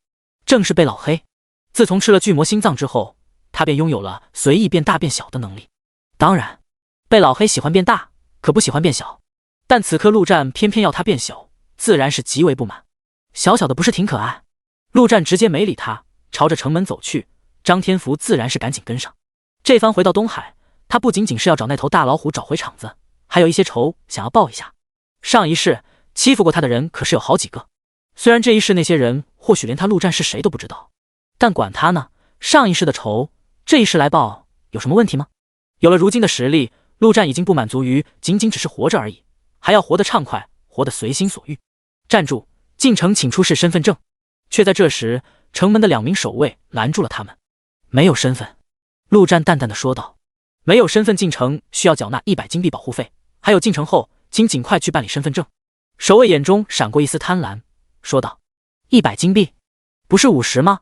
正是贝老黑。自从吃了巨魔心脏之后，他便拥有了随意变大变小的能力。当然，贝老黑喜欢变大，可不喜欢变小。但此刻陆战偏偏要他变小，自然是极为不满。小小的不是挺可爱？陆战直接没理他，朝着城门走去。张天福自然是赶紧跟上。这番回到东海，他不仅仅是要找那头大老虎找回场子，还有一些仇想要报一下。上一世欺负过他的人可是有好几个，虽然这一世那些人或许连他陆战是谁都不知道，但管他呢，上一世的仇，这一世来报，有什么问题吗？有了如今的实力，陆战已经不满足于仅仅只是活着而已，还要活得畅快，活得随心所欲。站住！进城请出示身份证。却在这时，城门的2名守卫拦住了他们。没有身份，陆战淡淡的说道。没有身份进城需要缴纳100金币保护费，还有进城后请尽快去办理身份证。守卫眼中闪过一丝贪婪，说道：“100金币，不是50吗？”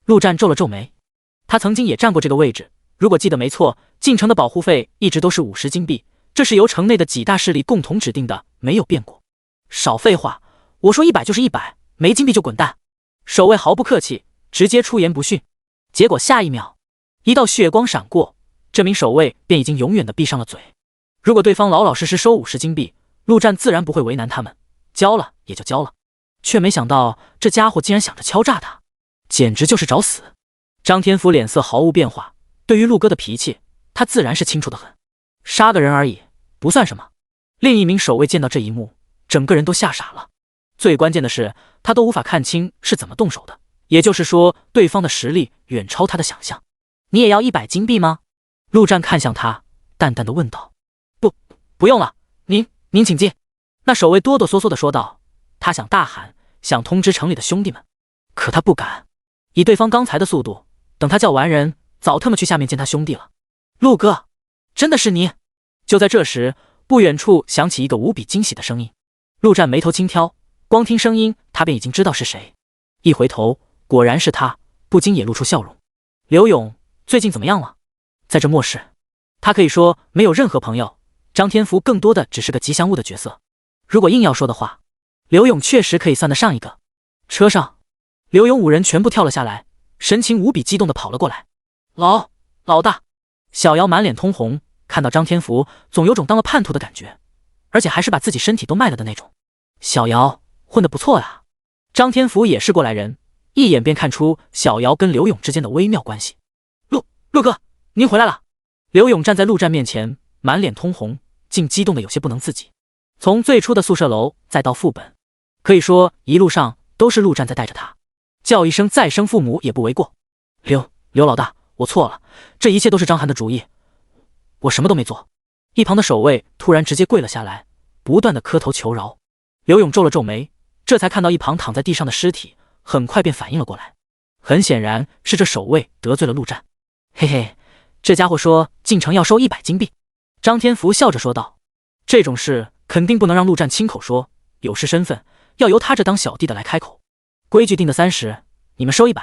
陆战皱了皱眉，他曾经也站过这个位置，如果记得没错，进城的保护费一直都是50金币，这是由城内的几大势力共同指定的，没有变过。少废话，我说100就是100，没金币就滚蛋！守卫毫不客气，直接出言不逊。结果下一秒，一道血光闪过，这名守卫便已经永远的闭上了嘴。如果对方老老实实收50金币，陆战自然不会为难他们，交了也就交了，却没想到这家伙竟然想着敲诈他，简直就是找死。张天福脸色毫无变化，对于陆哥的脾气，他自然是清楚的很，杀个人而已，不算什么。另一名守卫见到这一幕，整个人都吓傻了。最关键的是，他都无法看清是怎么动手的，也就是说，对方的实力远超他的想象。你也要100金币吗？陆战看向他，淡淡的问道。不用了，您请进。那守卫哆哆嗦嗦的说道，他想大喊，想通知城里的兄弟们，可他不敢，以对方刚才的速度，等他叫完人，早他妈去下面见他兄弟了。陆哥，真的是你？就在这时，不远处响起一个无比惊喜的声音。陆战眉头轻挑，光听声音，他便已经知道是谁。一回头，果然是他，不禁也露出笑容。刘勇，最近怎么样了？在这末世，他可以说没有任何朋友，张天福更多的只是个吉祥物的角色。如果硬要说的话，刘勇确实可以算得上一个。车上，刘勇5人全部跳了下来，神情无比激动地跑了过来。老大，小姚满脸通红，看到张天福总有种当了叛徒的感觉，而且还是把自己身体都卖了的那种。小姚混得不错呀。张天福也是过来人，一眼便看出小姚跟刘勇之间的微妙关系。陆哥，您回来了。刘勇站在陆战面前，满脸通红，竟激动得有些不能自己。从最初的宿舍楼再到副本，可以说一路上都是陆战在带着他，叫一声再生父母也不为过。刘老大，我错了，这一切都是张涵的主意，我什么都没做。一旁的守卫突然直接跪了下来，不断的磕头求饶。刘勇皱了皱眉，这才看到一旁躺在地上的尸体，很快便反应了过来，很显然是这守卫得罪了陆战。嘿嘿，这家伙说进城要收100金币。张天福笑着说道，这种事肯定不能让陆战亲口说，有失身份，要由他这当小弟的来开口。规矩定的30，你们收100。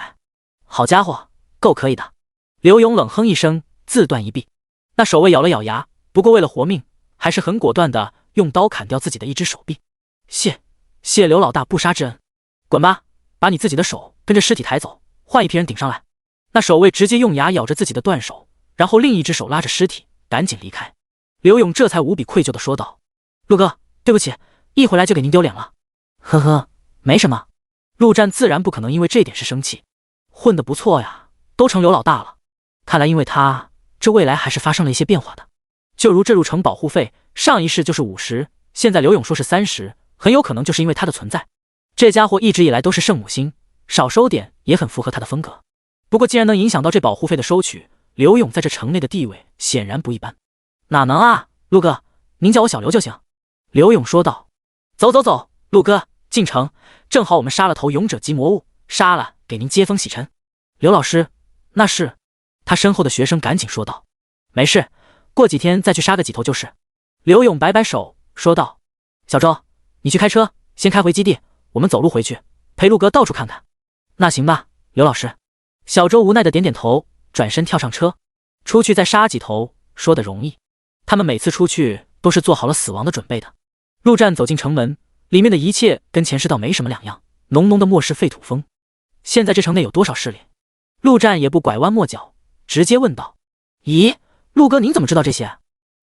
好家伙，够可以的。刘勇冷哼一声，自断一臂。那守卫咬了咬牙，不过为了活命，还是很果断的用刀砍掉自己的一只手臂。谢刘老大不杀之恩，滚吧，把你自己的手跟着尸体抬走，换一批人顶上来。那守卫直接用牙咬着自己的断手，然后另一只手拉着尸体赶紧离开。刘勇这才无比愧疚的说道，陆哥，对不起，一回来就给您丢脸了。呵呵，没什么。陆战自然不可能因为这点事生气，混得不错呀，都成刘老大了。看来因为他，这未来还是发生了一些变化的。就如这入城保护费，上一世就是50，现在刘勇说是30，很有可能就是因为他的存在。这家伙一直以来都是圣母心，少收点也很符合他的风格。不过既然能影响到这保护费的收取，刘勇在这城内的地位显然不一般。哪能啊，陆哥，您叫我小刘就行。刘勇说道。走，陆哥，进城，正好我们杀了头勇者级魔物，杀了给您接风洗尘。刘老师，那是……他身后的学生赶紧说道。没事，过几天再去杀个几头就是。刘勇摆摆手说道。小周，你去开车，先开回基地，我们走路回去，陪陆哥到处看看。那行吧，刘老师。小周无奈的点点头，转身跳上车，出去再杀几头，说的容易。他们每次出去都是做好了死亡的准备的。陆战走进城门，里面的一切跟前世道没什么两样，浓浓的末世废土风。现在这城内有多少势力？陆战也不拐弯抹角，直接问道。咦，陆哥您怎么知道这些？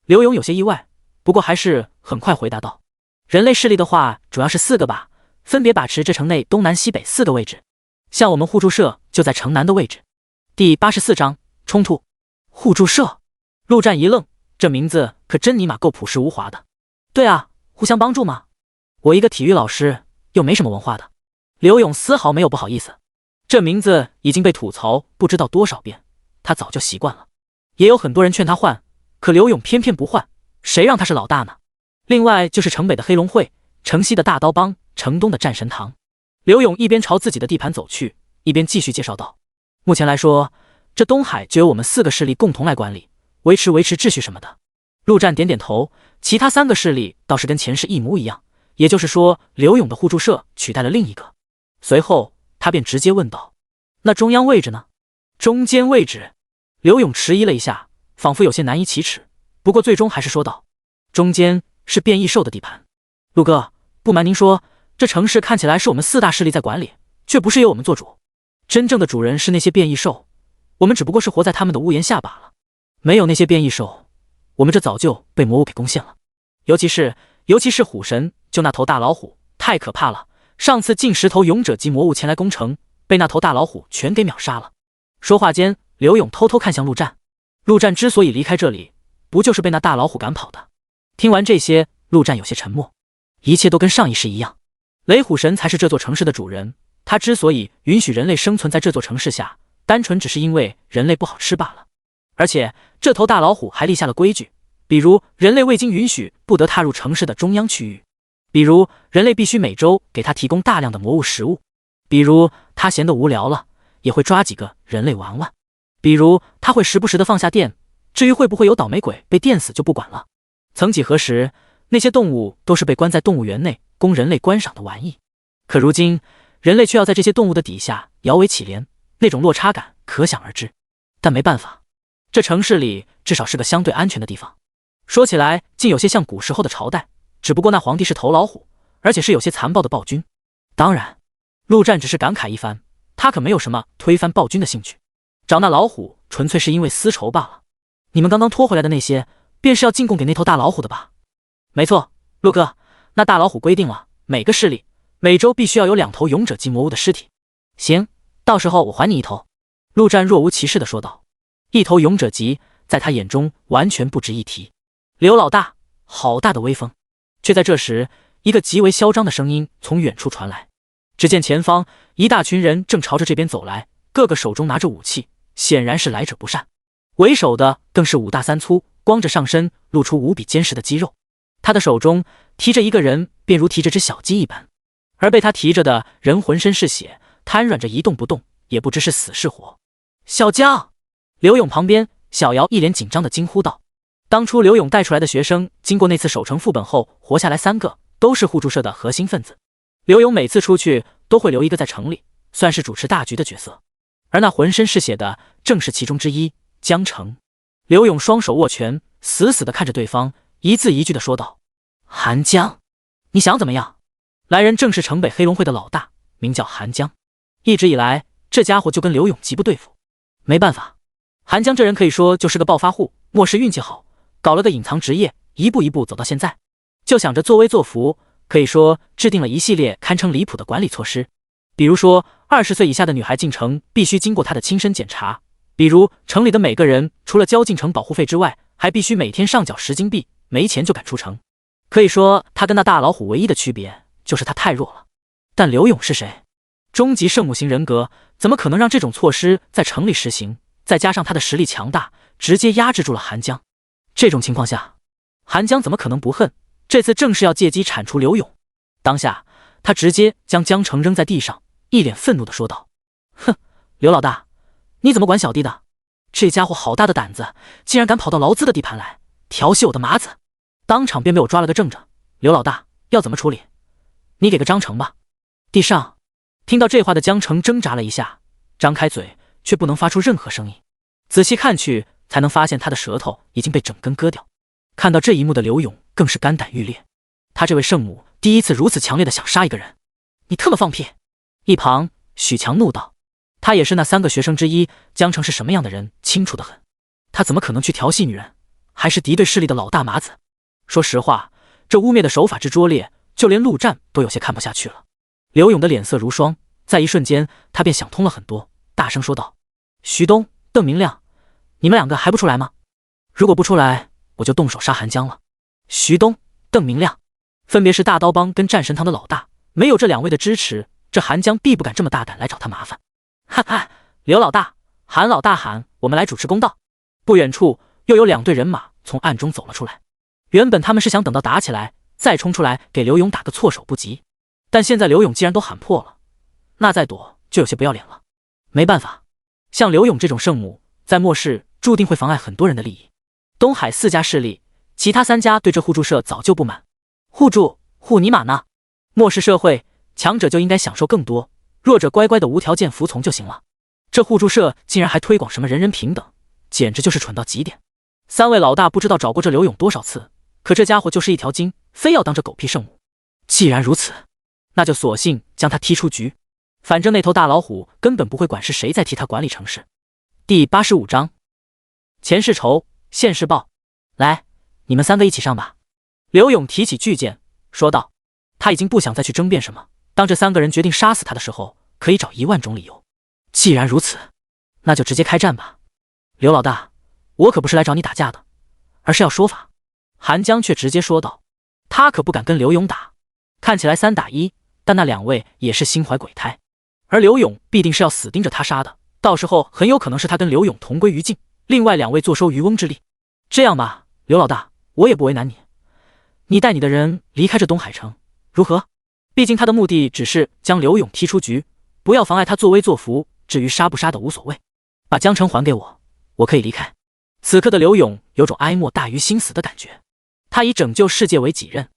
刘勇有些意外，不过还是很快回答道。人类势力的话，主要是4个吧，分别把持这城内东南西北4个位置。像我们互助社就在城南的位置。第84章冲突。互助社？陆战一愣，这名字可真尼玛够朴实无华的。对啊，互相帮助嘛。我一个体育老师，又没什么文化的。刘勇丝毫没有不好意思，这名字已经被吐槽不知道多少遍，他早就习惯了。也有很多人劝他换，可刘勇偏偏不换，谁让他是老大呢？另外就是城北的黑龙会，城西的大刀帮，城东的战神堂。刘勇一边朝自己的地盘走去，一边继续介绍道。目前来说，这东海就由我们4个势力共同来管理，维持秩序什么的。陆战点点头，其他3个势力倒是跟前世一模一样，也就是说，刘勇的互助社取代了另一个。随后，他便直接问道：“那中央位置呢？”中间位置，刘勇迟疑了一下，仿佛有些难以启齿，不过最终还是说道：“中间是变异兽的地盘。陆哥，不瞒您说，这城市看起来是我们4大势力在管理，却不是由我们做主。真正的主人是那些变异兽，我们只不过是活在他们的屋檐下罢了。没有那些变异兽，我们这早就被魔物给攻陷了。尤其是虎神，就那头大老虎，太可怕了。上次近10头勇者级魔物前来攻城，被那头大老虎全给秒杀了。”说话间，刘勇偷偷看向陆战。陆战之所以离开这里，不就是被那大老虎赶跑的？听完这些，陆战有些沉默。一切都跟上一世一样，雷虎神才是这座城市的主人。他之所以允许人类生存在这座城市下，单纯只是因为人类不好吃罢了。而且这头大老虎还立下了规矩，比如人类未经允许不得踏入城市的中央区域，比如人类必须每周给他提供大量的魔物食物，比如他闲得无聊了也会抓几个人类玩玩，比如他会时不时的放下电，至于会不会有倒霉鬼被电死就不管了。曾几何时，那些动物都是被关在动物园内供人类观赏的玩意，可如今人类却要在这些动物的底下摇尾乞怜，那种落差感可想而知。但没办法，这城市里至少是个相对安全的地方。说起来竟有些像古时候的朝代，只不过那皇帝是头老虎，而且是有些残暴的暴君。当然，陆战只是感慨一番，他可没有什么推翻暴君的兴趣，找那老虎纯粹是因为私仇罢了。你们刚刚拖回来的那些，便是要进贡给那头大老虎的吧？没错，陆哥，那大老虎规定了，每个势力每周必须要有2头勇者级魔物的尸体。行，到时候我还你1头。陆战若无其事地说道。1头勇者级在他眼中完全不值一提。刘老大，好大的威风！却在这时，一个极为嚣张的声音从远处传来。只见前方一大群人正朝着这边走来，个个手中拿着武器，显然是来者不善。为首的更是5大3粗，光着上身，露出无比坚实的肌肉。他的手中提着一个人，便如提着只小鸡一般，而被他提着的人浑身是血，瘫软着一动不动，也不知是死是活。小江！刘勇旁边，小姚一脸紧张的惊呼道：“当初刘勇带出来的学生，经过那次守城副本后，活下来3个，都是互助社的核心分子。刘勇每次出去都会留一个在城里，算是主持大局的角色。而那浑身是血的，正是其中之一，江城。”刘勇双手握拳，死死地看着对方，一字一句地说道：“韩江，你想怎么样？”来人正是城北黑龙会的老大，名叫韩江。一直以来，这家伙就跟刘勇极不对付。没办法，韩江这人可以说就是个暴发户，末世运气好，搞了个隐藏职业，一步一步走到现在，就想着作威作福，可以说制定了一系列堪称离谱的管理措施。比如说，20岁以下的女孩进城必须经过他的亲身检查；比如城里的每个人除了交进城保护费之外，还必须每天上缴10金币，没钱就赶出城。可以说，他跟那大老虎唯一的区别就是他太弱了。但刘勇是谁？终极圣母型人格，怎么可能让这种措施在城里实行？再加上他的实力强大，直接压制住了韩江。这种情况下，韩江怎么可能不恨？这次正是要借机铲除刘勇。当下，他直接将江城扔在地上，一脸愤怒地说道：“哼，刘老大，你怎么管小弟的？这家伙好大的胆子，竟然敢跑到劳资的地盘来，调戏我的马子！”当场便被我抓了个正着。刘老大，要怎么处理？你给个章程吧。地上听到这话的江城挣扎了一下，张开嘴却不能发出任何声音。仔细看去，才能发现他的舌头已经被整根割掉。看到这一幕的刘勇更是肝胆欲裂，他这位圣母第一次如此强烈的想杀一个人。你特么放屁！一旁许强怒道，他也是那3个学生之一，江城是什么样的人清楚得很，他怎么可能去调戏女人，还是敌对势力的老大马子？说实话，这污蔑的手法之拙劣，就连陆战都有些看不下去了。刘勇的脸色如霜，在一瞬间他便想通了很多，大声说道：“徐东、邓明亮，你们2个还不出来吗？如果不出来，我就动手杀韩江了。”徐东、邓明亮分别是大刀帮跟战神堂的老大，没有这2位的支持，这韩江必不敢这么大胆来找他麻烦。哈哈，刘老大、韩老大喊：“我们来主持公道！”不远处又有2队人马从暗中走了出来。原本他们是想等到打起来再冲出来给刘勇打个措手不及，但现在刘勇既然都喊破了，那再躲就有些不要脸了。没办法，像刘勇这种圣母，在末世注定会妨碍很多人的利益。东海4家势力，其他3家对这互助社早就不满。互助护你玛呢！末世社会，强者就应该享受更多，弱者乖乖的无条件服从就行了。这互助社竟然还推广什么人人平等，简直就是蠢到极点。三位老大不知道找过这刘勇多少次，可这家伙就是一条筋，非要当这狗屁圣母。既然如此，那就索性将他踢出局。反正那头大老虎根本不会管是谁在替他管理城市。第85章，前世仇，现世报。来，你们3个一起上吧。刘勇提起巨剑，说道。他已经不想再去争辩什么，当这3个人决定杀死他的时候，可以找10000种理由。既然如此，那就直接开战吧。刘老大，我可不是来找你打架的，而是要说法。韩江却直接说道。他可不敢跟刘勇打，看起来3打1，但那2位也是心怀鬼胎，而刘勇必定是要死盯着他杀的，到时候很有可能是他跟刘勇同归于尽，另外2位坐收渔翁之利。这样吧，刘老大，我也不为难你，你带你的人离开这东海城，如何？毕竟他的目的只是将刘勇踢出局，不要妨碍他作威作福，至于杀不杀的无所谓。把江城还给我，我可以离开。此刻的刘勇有种哀莫大于心死的感觉，他以拯救世界为己任，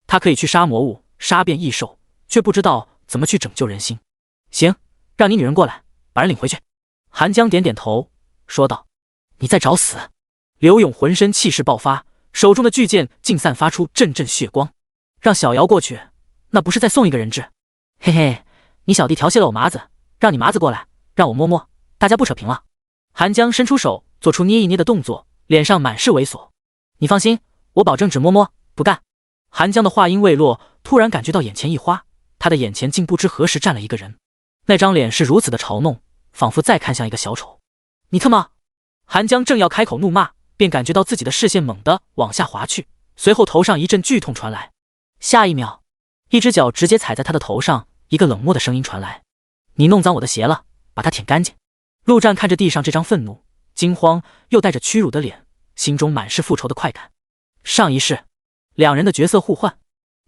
他可以去杀魔物，杀遍异兽，却不知道怎么去拯救人心。行，让你女人过来，把人领回去。韩江点点头，说道。你在找死？刘勇浑身气势爆发，手中的巨剑竟散发出阵阵血光。让小瑶过去，那不是再送一个人质？嘿嘿，你小弟调戏了我麻子，让你麻子过来，让我摸摸，大家不扯平了。韩江伸出手，做出捏一捏的动作，脸上满是猥琐。你放心，我保证只摸摸，不干。韩江的话音未落，突然感觉到眼前一花，他的眼前竟不知何时站了一个人，那张脸是如此的嘲弄，仿佛再看向一个小丑。你他妈！韩江正要开口怒骂，便感觉到自己的视线猛地往下滑去，随后头上一阵剧痛传来。下一秒，一只脚直接踩在他的头上，一个冷漠的声音传来：你弄脏我的鞋了，把它舔干净。陆战看着地上这张愤怒、惊慌又带着屈辱的脸，心中满是复仇的快感。上一世2人的角色互换，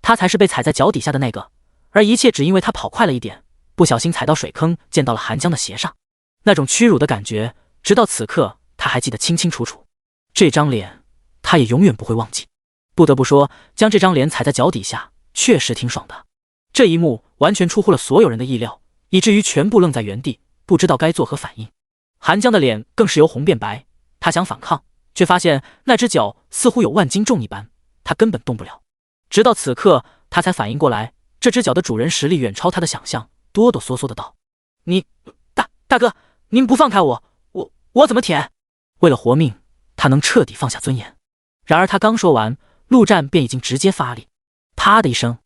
他才是被踩在脚底下的那个，而一切只因为他跑快了一点，不小心踩到水坑，溅到了韩江的鞋上。那种屈辱的感觉，直到此刻他还记得清清楚楚。这张脸他也永远不会忘记。不得不说，将这张脸踩在脚底下确实挺爽的。这一幕完全出乎了所有人的意料，以至于全部愣在原地，不知道该作何反应。韩江的脸更是由红变白，他想反抗，却发现那只脚似乎有万斤重一般，他根本动不了。直到此刻，他才反应过来，这只脚的主人实力远超他的想象，哆哆嗦嗦的道：你大哥，您不放开我怎么舔？为了活命，他能彻底放下尊严。然而他刚说完，陆战便已经直接发力，啪的一声，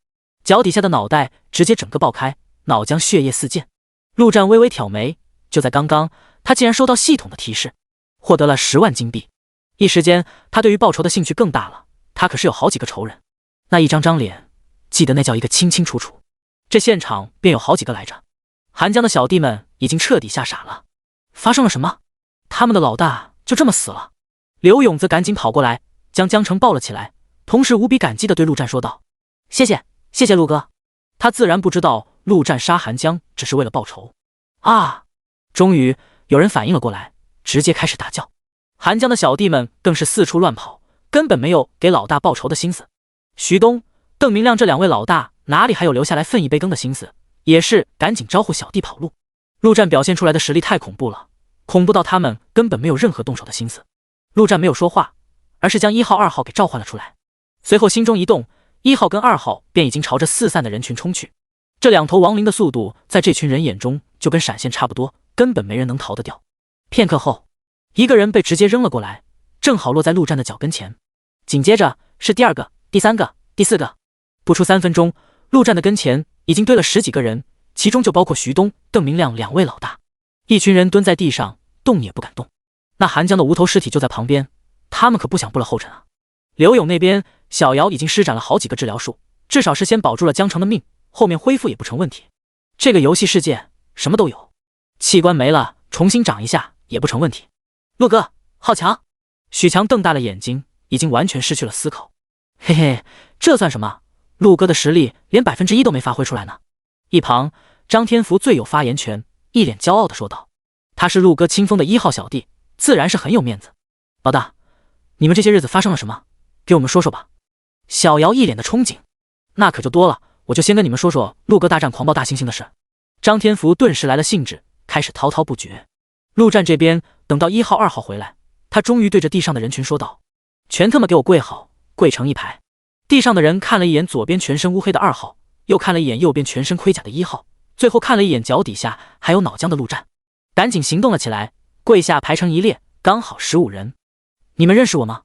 脚底下的脑袋直接整个爆开，脑浆血液四溅。陆战微微挑眉，就在刚刚，他竟然收到系统的提示，获得了10万金币。一时间，他对于报仇的兴趣更大了。他可是有好几个仇人，那一张张脸，记得那叫一个清清楚楚。这现场便有好几个来着。韩江的小弟们已经彻底吓傻了，发生了什么？他们的老大就这么死了？刘勇则赶紧跑过来，将江城抱了起来，同时无比感激地对陆战说道：谢谢陆哥。他自然不知道陆战杀韩江只是为了报仇啊！终于有人反应了过来，直接开始大叫。韩江的小弟们更是四处乱跑，根本没有给老大报仇的心思。徐东、邓明亮这2位老大哪里还有留下来分一杯羹的心思，也是赶紧招呼小弟跑路。陆战表现出来的实力太恐怖了，恐怖到他们根本没有任何动手的心思。陆战没有说话，而是将1号、2号给召唤了出来。随后心中一动，1号跟2号便已经朝着四散的人群冲去。这2头亡灵的速度在这群人眼中就跟闪现差不多，根本没人能逃得掉。片刻后，一个人被直接扔了过来，正好落在陆战的脚跟前。紧接着是第2个、第3个、第4个。不出3分钟，陆战的跟前已经堆了10几个人，其中就包括徐东、邓明亮2位老大。一群人蹲在地上，动也不敢动。那韩江的无头尸体就在旁边，他们可不想步了后尘啊。刘勇那边，小瑶已经施展了好几个治疗术，至少是先保住了江城的命，后面恢复也不成问题。这个游戏世界什么都有，器官没了重新长一下也不成问题。陆哥，好强！许强瞪大了眼睛，已经完全失去了思考。嘿嘿，这算什么？陆哥的实力连1%都没发挥出来呢。一旁张天福最有发言权，一脸骄傲地说道：他是陆哥清风的1号小弟，自然是很有面子。老大，你们这些日子发生了什么？给我们说说吧。小瑶一脸的憧憬。那可就多了，我就先跟你们说说陆哥大战狂暴大猩猩的事。张天福顿时来了兴致，开始滔滔不绝。陆战这边等到1号2号回来，他终于对着地上的人群说道：全他妈给我跪好，跪成一排。地上的人看了一眼左边全身乌黑的2号，又看了一眼右边全身盔甲的1号，最后看了一眼脚底下还有脑浆的陆战，赶紧行动了起来，跪下排成一列，刚好15人。你们认识我吗？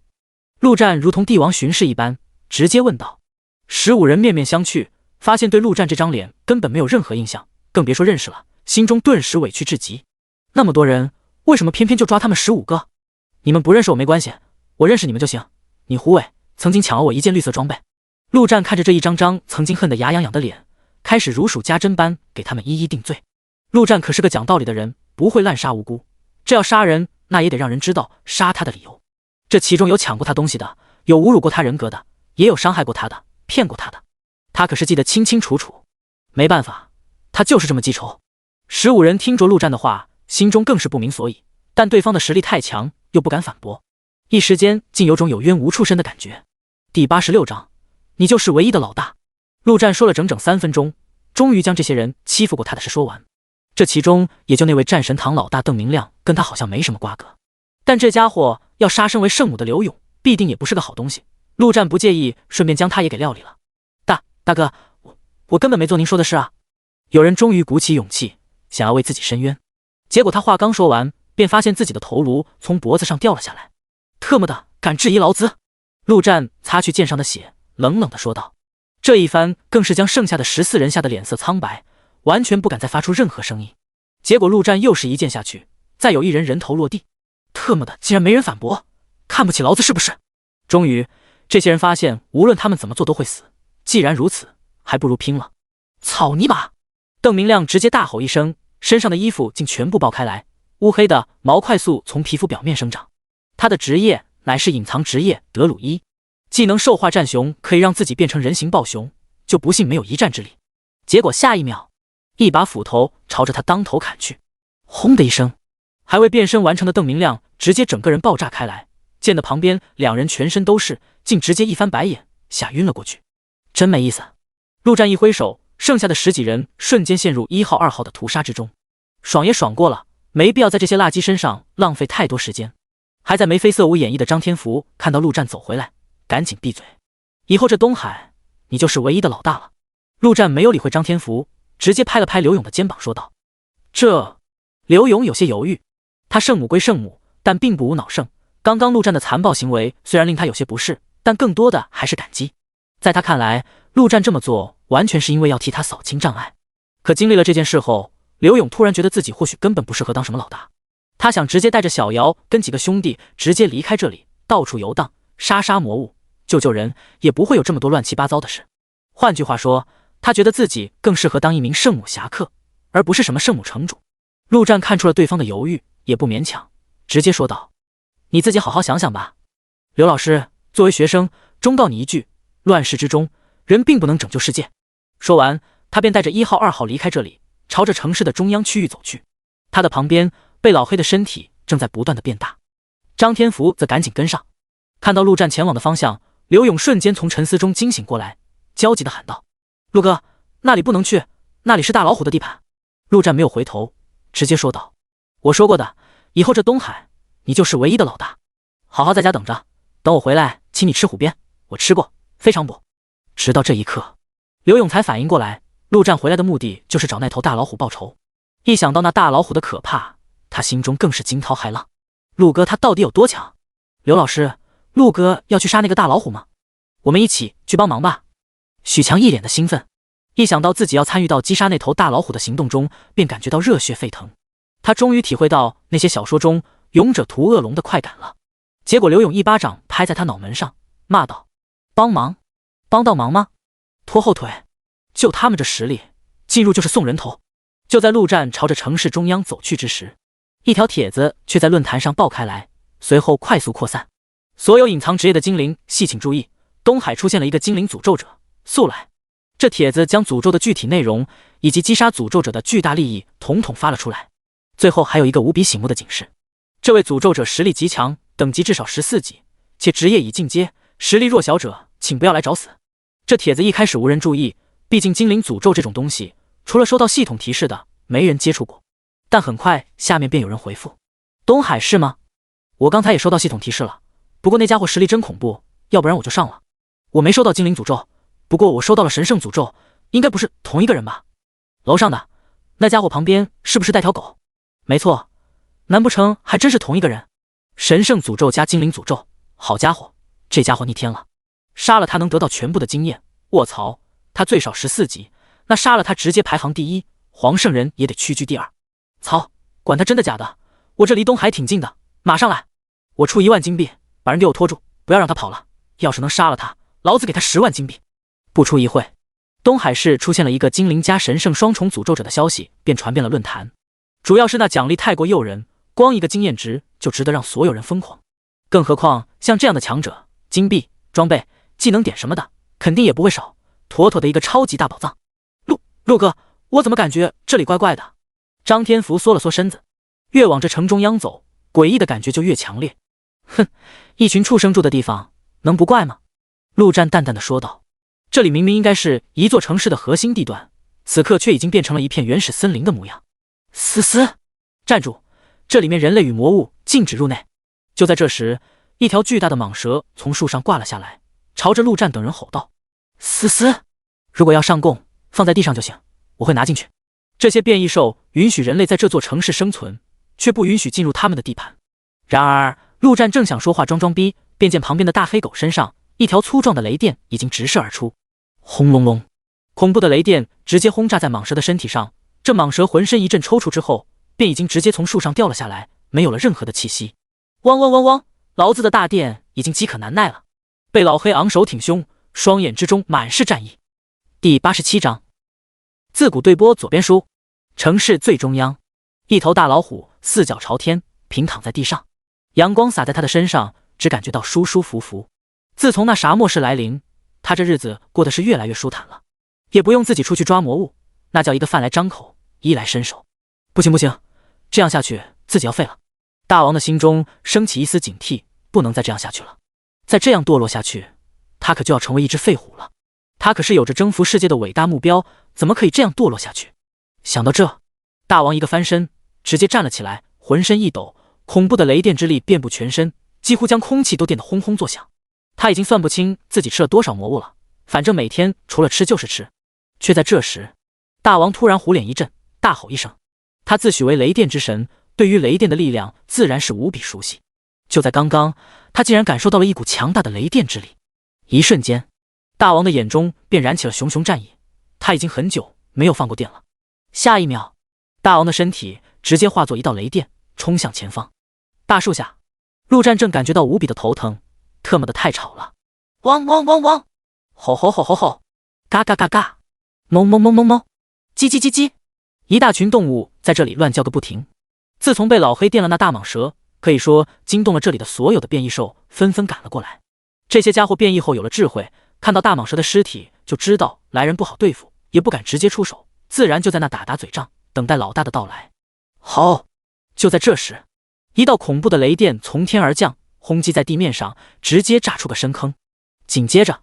陆战如同帝王巡视一般，直接问道。15人面面相觑，发现对陆战这张脸根本没有任何印象，更别说认识了，心中顿时委屈至极。那么多人，为什么偏偏就抓他们15个？你们不认识我没关系，我认识你们就行。你胡伟曾经抢了我一件绿色装备。陆战看着这一张张曾经恨得牙痒痒的脸，开始如数家珍般给他们一一定罪。陆战可是个讲道理的人，不会滥杀无辜，这要杀人，那也得让人知道杀他的理由。这其中有抢过他东西的，有侮辱过他人格的，也有伤害过他的，骗过他的，他可是记得清清楚楚。没办法，他就是这么记仇。15人听着陆战的话，心中更是不明所以，但对方的实力太强，又不敢反驳，一时间竟有种有冤无处伸的感觉。第86章，你就是唯一的老大。陆战说了整整3分钟，终于将这些人欺负过他的事说完。这其中也就那位战神堂老大邓明亮跟他好像没什么瓜葛，但这家伙要杀身为圣母的刘勇，必定也不是个好东西。陆战不介意顺便将他也给料理了。大哥，我根本没做您说的事啊。有人终于鼓起勇气想要为自己申冤，结果他话刚说完，便发现自己的头颅从脖子上掉了下来。特么的，敢质疑老子！陆战擦去剑上的血，冷冷地说道。这一番更是将剩下的14人吓得脸色苍白，完全不敢再发出任何声音。结果陆战又是一剑下去，再有一人人头落地。特么的，竟然没人反驳，看不起老子是不是？终于，这些人发现无论他们怎么做都会死，既然如此，还不如拼了。草泥马！邓明亮直接大吼一声，身上的衣服竟全部爆开来，乌黑的毛快速从皮肤表面生长。他的职业乃是隐藏职业德鲁伊，技能兽化战熊可以让自己变成人形暴熊，就不信没有一战之力。结果下一秒，一把斧头朝着他当头砍去，轰的一声，还未变身完成的邓明亮直接整个人爆炸开来，溅得旁边2人全身都是，竟直接一翻白眼，吓晕了过去。真没意思。陆战一挥手，剩下的10几人瞬间陷入1号2号的屠杀之中。爽也爽过了，没必要在这些垃圾身上浪费太多时间。还在眉飞色舞演绎的张天福看到陆战走回来，赶紧闭嘴，以后这东海你就是唯一的老大了。陆战没有理会张天福，直接拍了拍刘勇的肩膀说道。刘勇有些犹豫，他圣母归圣母，但并不无脑圣。刚刚陆战的残暴行为虽然令他有些不适，但更多的还是感激。在他看来，陆战这么做完全是因为要替他扫清障碍。可经历了这件事后，刘勇突然觉得自己或许根本不适合当什么老大。他想直接带着小姚跟几个兄弟直接离开这里，到处游荡，杀魔物，救人，也不会有这么多乱七八糟的事。换句话说，他觉得自己更适合当一名圣母侠客，而不是什么圣母城主。陆战看出了对方的犹豫，也不勉强，直接说道：你自己好好想想吧。刘老师，作为学生，忠告你一句，乱世之中，人并不能拯救世界。说完，他便带着1号2号离开这里，朝着城市的中央区域走去。他的旁边，被老黑的身体正在不断的变大。张天福则赶紧跟上，看到陆战前往的方向，刘勇瞬间从沉思中惊醒过来，焦急地喊道：陆哥，那里不能去，那里是大老虎的地盘。陆战没有回头，直接说道：我说过的，以后这东海你就是唯一的老大，好好在家等着，等我回来请你吃虎鞭，我吃过，非常补。直到这一刻，刘勇才反应过来，陆战回来的目的就是找那头大老虎报仇。一想到那大老虎的可怕，他心中更是惊涛骇浪。陆哥他到底有多强？刘老师，陆哥要去杀那个大老虎吗？我们一起去帮忙吧。许强一脸的兴奋，一想到自己要参与到击杀那头大老虎的行动中，便感觉到热血沸腾。他终于体会到那些小说中勇者屠恶龙的快感了。结果刘勇一巴掌拍在他脑门上，骂道：帮忙？帮到忙吗？拖后腿？就他们这实力，进入就是送人头。就在陆战朝着城市中央走去之时，一条帖子却在论坛上爆开来，随后快速扩散。所有隐藏职业的精灵细请注意，东海出现了一个精灵诅咒者，速来！这帖子将诅咒的具体内容以及击杀诅咒者的巨大利益统统发了出来，最后还有一个无比醒目的警示：这位诅咒者实力极强，等级至少14级，且职业已进阶，实力弱小者请不要来找死。这帖子一开始无人注意，毕竟精灵诅咒这种东西，除了收到系统提示的，没人接触过。但很快下面便有人回复：东海是吗？我刚才也收到系统提示了，不过那家伙实力真恐怖，要不然我就上了。我没收到精灵诅咒，不过我收到了神圣诅咒，应该不是同一个人吧？楼上的那家伙旁边是不是带条狗？没错，难不成还真是同一个人？神圣诅咒加精灵诅咒，好家伙，这家伙逆天了！杀了他能得到全部的经验，卧槽，他最少14级，那杀了他直接排行第一，黄圣人也得屈居第二。操，管他真的假的，我这离东海挺近的，马上来！我出1万金币，把人给我拖住，不要让他跑了。要是能杀了他，老子给他10万金币。不出一会，东海市出现了一个精灵加神圣双重诅咒者的消息，便传遍了论坛。主要是那奖励太过诱人，光一个经验值就值得让所有人疯狂。更何况像这样的强者，金币、装备、技能点什么的，肯定也不会少，妥妥的一个超级大宝藏。陆哥，我怎么感觉这里怪怪的？张天福缩了缩身子，越往这城中央走，诡异的感觉就越强烈。哼，一群畜生住的地方，能不怪吗？陆战淡淡的说道。这里明明应该是一座城市的核心地段，此刻却已经变成了一片原始森林的模样。嘶嘶，站住！这里面人类与魔物禁止入内。就在这时，一条巨大的蟒蛇从树上挂了下来，朝着陆战等人吼道：嘶嘶，如果要上供，放在地上就行，我会拿进去。这些变异兽允许人类在这座城市生存，却不允许进入他们的地盘。然而陆战正想说话装逼，便见旁边的大黑狗身上一条粗壮的雷电已经直射而出，轰隆隆，恐怖的雷电直接轰炸在蟒蛇的身体上。这蟒蛇浑身一阵抽搐之后，便已经直接从树上掉了下来，没有了任何的气息。汪汪汪汪，老子的大电已经饥渴难耐了。被老黑昂首挺胸，双眼之中满是战意。第87章自古对波左边书。城市最中央，一头大老虎四脚朝天平躺在地上，阳光洒在他的身上，只感觉到舒舒服服。自从那沙漠时来临，他这日子过得是越来越舒坦了，也不用自己出去抓魔物，那叫一个饭来张口，衣来伸手。不行不行，这样下去自己要废了。大王的心中升起一丝警惕，不能再这样下去了。再这样堕落下去，他可就要成为一只废虎了。他可是有着征服世界的伟大目标，怎么可以这样堕落下去？想到这，大王一个翻身，直接站了起来，浑身一抖，恐怖的雷电之力遍布全身，几乎将空气都电得轰轰作响。他已经算不清自己吃了多少魔物了，反正每天除了吃就是吃。却在这时，大王突然虎脸一震，大吼一声。他自诩为雷电之神，对于雷电的力量自然是无比熟悉。就在刚刚，他竟然感受到了一股强大的雷电之力。一瞬间，大王的眼中便燃起了熊熊战意，他已经很久没有放过电了。下一秒，大王的身体直接化作一道雷电，冲向前方。大树下，陆战正感觉到无比的头疼，特么的太吵了！汪汪汪汪，吼吼吼吼吼，嘎嘎嘎嘎，哞哞哞哞哞，叽叽叽叽，一大群动物在这里乱叫个不停。自从被老黑电了那大蟒蛇，可以说惊动了这里的所有的变异兽，纷纷赶了过来。这些家伙变异后有了智慧，看到大蟒蛇的尸体就知道来人不好对付，也不敢直接出手，自然就在那打嘴仗，等待老大的到来。好，就在这时，一道恐怖的雷电从天而降，轰击在地面上，直接炸出个深坑。紧接着，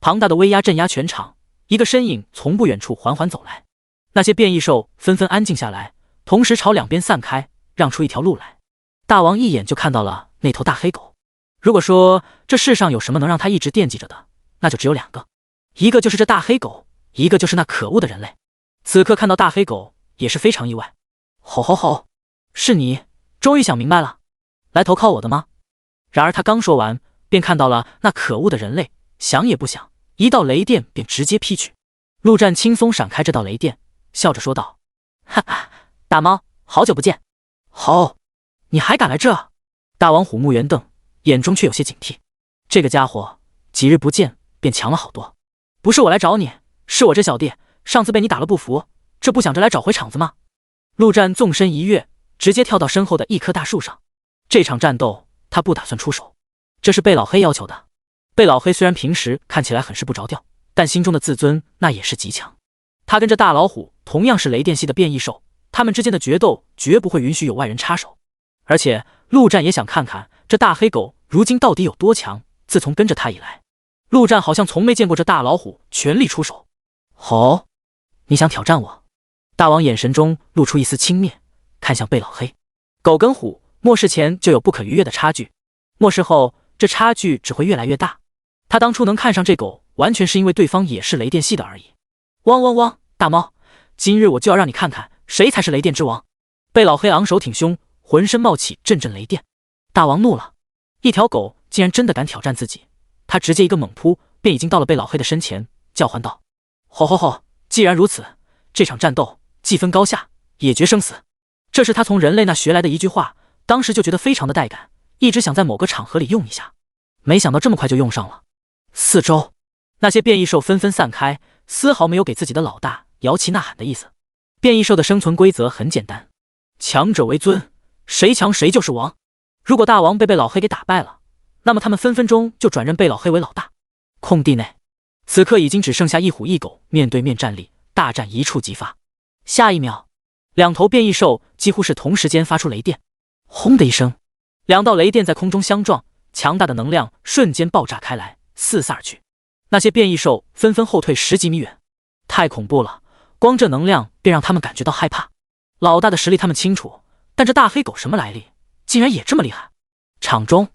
庞大的威压镇压全场，一个身影从不远处缓缓走来。那些变异兽纷纷安静下来，同时朝两边散开，让出一条路来。大王一眼就看到了那头大黑狗。如果说这世上有什么能让他一直惦记着的，那就只有2个，一个就是这大黑狗，一个就是那可恶的人类。此刻看到大黑狗也是非常意外。吼吼吼，是你终于想明白了，来投靠我的吗？然而他刚说完，便看到了那可恶的人类，想也不想，一道雷电便直接劈去。陆战轻松闪开这道雷电，笑着说道：哈哈，大猫，好久不见。好，你还敢来这？大王虎目圆瞪，眼中却有些警惕。这个家伙几日不见便强了好多。不是我来找你，是我这小弟上次被你打了不服，这不想着来找回场子吗？陆战纵身一跃，直接跳到身后的一棵大树上。这场战斗他不打算出手，这是贝老黑要求的。贝老黑虽然平时看起来很是不着调，但心中的自尊那也是极强。他跟这大老虎同样是雷电系的变异兽，他们之间的决斗绝不会允许有外人插手。而且陆战也想看看这大黑狗如今到底有多强，自从跟着他以来，陆战好像从没见过这大老虎全力出手。吼！你想挑战我？大王眼神中露出一丝轻蔑，看向贝老黑。狗跟虎末世前就有不可逾越的差距，末世后这差距只会越来越大。他当初能看上这狗，完全是因为对方也是雷电系的而已。汪汪汪！大猫，今日我就要让你看看谁才是雷电之王！贝老黑昂首挺胸，浑身冒起阵阵雷电。大王怒了，一条狗竟然真的敢挑战自己，他直接一个猛扑，便已经到了贝老黑的身前，叫唤道：吼吼吼！既然如此，这场战斗既分高下，也决生死。这是他从人类那学来的一句话，当时就觉得非常的带感，一直想在某个场合里用一下，没想到这么快就用上了。四周那些变异兽纷纷散开，丝毫没有给自己的老大摇旗呐喊的意思。变异兽的生存规则很简单，强者为尊，谁强谁就是王。如果大王被贝老黑给打败了，那么他们分分钟就转任贝老黑为老大。空地内此刻已经只剩下一虎一狗面对面站立，大战一触即发。下一秒，两头变异兽几乎是同时间发出雷电，轰的一声，两道雷电在空中相撞，强大的能量瞬间爆炸开来，四散而去。那些变异兽纷纷后退10几米远，太恐怖了，光这能量便让他们感觉到害怕。老大的实力他们清楚，但这大黑狗什么来历，竟然也这么厉害。场中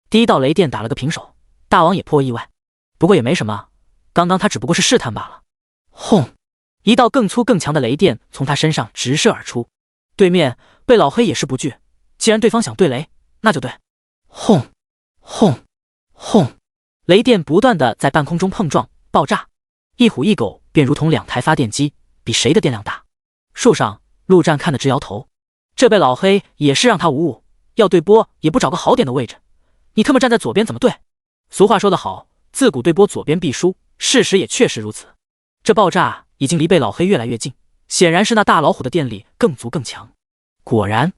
第一道雷电打了个平手，大王也颇意外，不过也没什么，刚刚他只不过是试探罢了。轰！一道更粗更强的雷电从他身上直射而出。对面贝老黑也是不惧，既然对方想对雷，那就对。轰轰轰！雷电不断的在半空中碰撞爆炸，一虎一狗便如同两台发电机，比谁的电量大。树上陆战看得直摇头，这贝老黑也是让他无误，要对波也不找个好点的位置，你他妈站在左边怎么对？俗话说得好，自古对波左边必输，事实也确实如此。这爆炸已经离贝老黑越来越近，显然是那大老虎的电力更足更强。果然，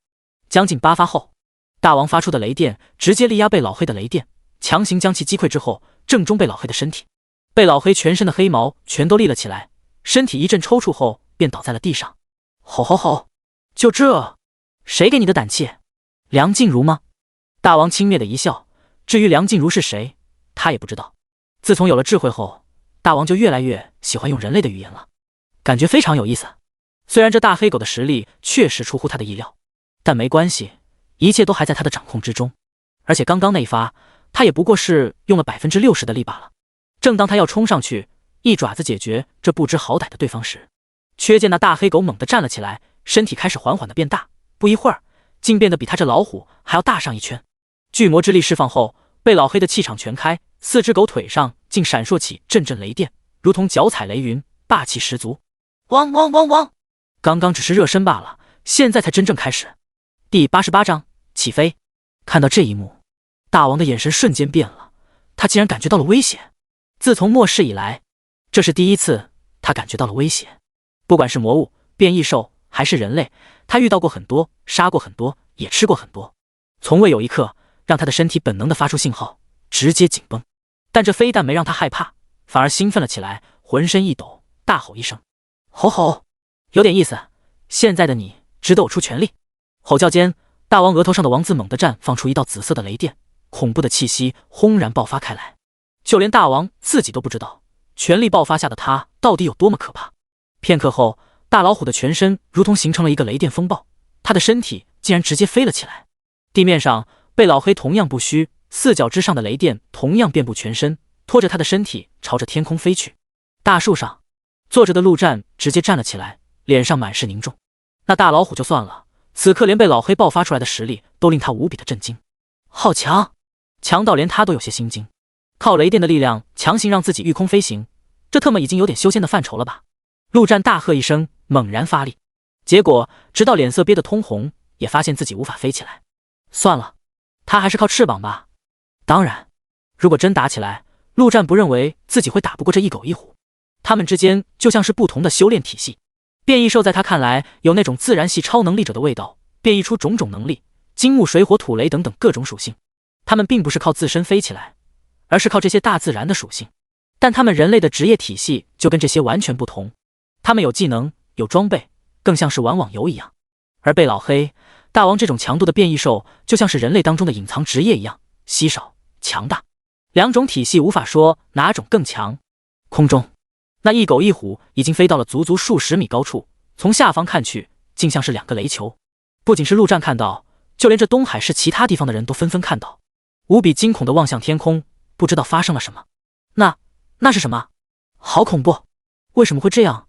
将近8发后，大王发出的雷电直接力压贝老黑的雷电，强行将其击溃之后，正中贝老黑的身体。贝老黑全身的黑毛全都立了起来，身体一阵抽搐后便倒在了地上。吼吼吼！就这，谁给你的胆气？梁静茹吗？大王轻蔑的一笑，至于梁静茹是谁，他也不知道。自从有了智慧后，大王就越来越喜欢用人类的语言了，感觉非常有意思。虽然这大黑狗的实力确实出乎他的意料，但没关系，一切都还在他的掌控之中。而且刚刚那一发，他也不过是用了60%的力罢了。正当他要冲上去，一爪子解决这不知好歹的对方时，却见那大黑狗猛地站了起来，身体开始缓缓的变大，不一会儿，竟变得比他这老虎还要大上一圈。巨魔之力释放后，贝老黑的气场全开，4只狗腿上竟闪烁起阵阵雷电，如同脚踩雷云，霸气十足。汪汪汪汪！刚刚只是热身罢了，现在才真正开始。第88章起飞。看到这一幕，大王的眼神瞬间变了，他竟然感觉到了威胁。自从末世以来，这是第一次他感觉到了威胁。不管是魔物、变异兽还是人类，他遇到过很多，杀过很多，也吃过很多，从未有一刻让他的身体本能的发出信号，直接紧绷。但这非但没让他害怕，反而兴奋了起来，浑身一抖，大吼一声：吼吼！有点意思，现在的你值得我出全力。吼叫间，大王额头上的王字猛地绽放出一道紫色的雷电，恐怖的气息轰然爆发开来。就连大王自己都不知道，全力爆发下的他到底有多么可怕。片刻后，大老虎的全身如同形成了一个雷电风暴，他的身体竟然直接飞了起来。地面上，贝老黑同样不虚，4脚之上的雷电同样遍布全身，拖着他的身体朝着天空飞去。大树上坐着的陆战直接站了起来，脸上满是凝重。那大老虎就算了，此刻连贝老黑爆发出来的实力都令他无比的震惊，好强，强到连他都有些心惊。靠雷电的力量强行让自己御空飞行，这特么已经有点修仙的范畴了吧？陆战大喝一声，猛然发力，结果直到脸色憋得通红，也发现自己无法飞起来。算了，他还是靠翅膀吧。当然，如果真打起来，陆战不认为自己会打不过这一狗一虎，他们之间就像是不同的修炼体系。变异兽在他看来有那种自然系超能力者的味道，变异出种种能力，金木水火土雷等等各种属性。他们并不是靠自身飞起来，而是靠这些大自然的属性。但他们人类的职业体系就跟这些完全不同，他们有技能，有装备，更像是玩网游一样。而贝老黑、大王这种强度的变异兽，就像是人类当中的隐藏职业一样，稀少、强大。两种体系无法说哪种更强。空中，那一狗一虎已经飞到了足足数十米高处，从下方看去，竟像是两个雷球。不仅是陆战看到，就连这东海市其他地方的人都纷纷看到，无比惊恐地望向天空，不知道发生了什么。那是什么？好恐怖！为什么会这样？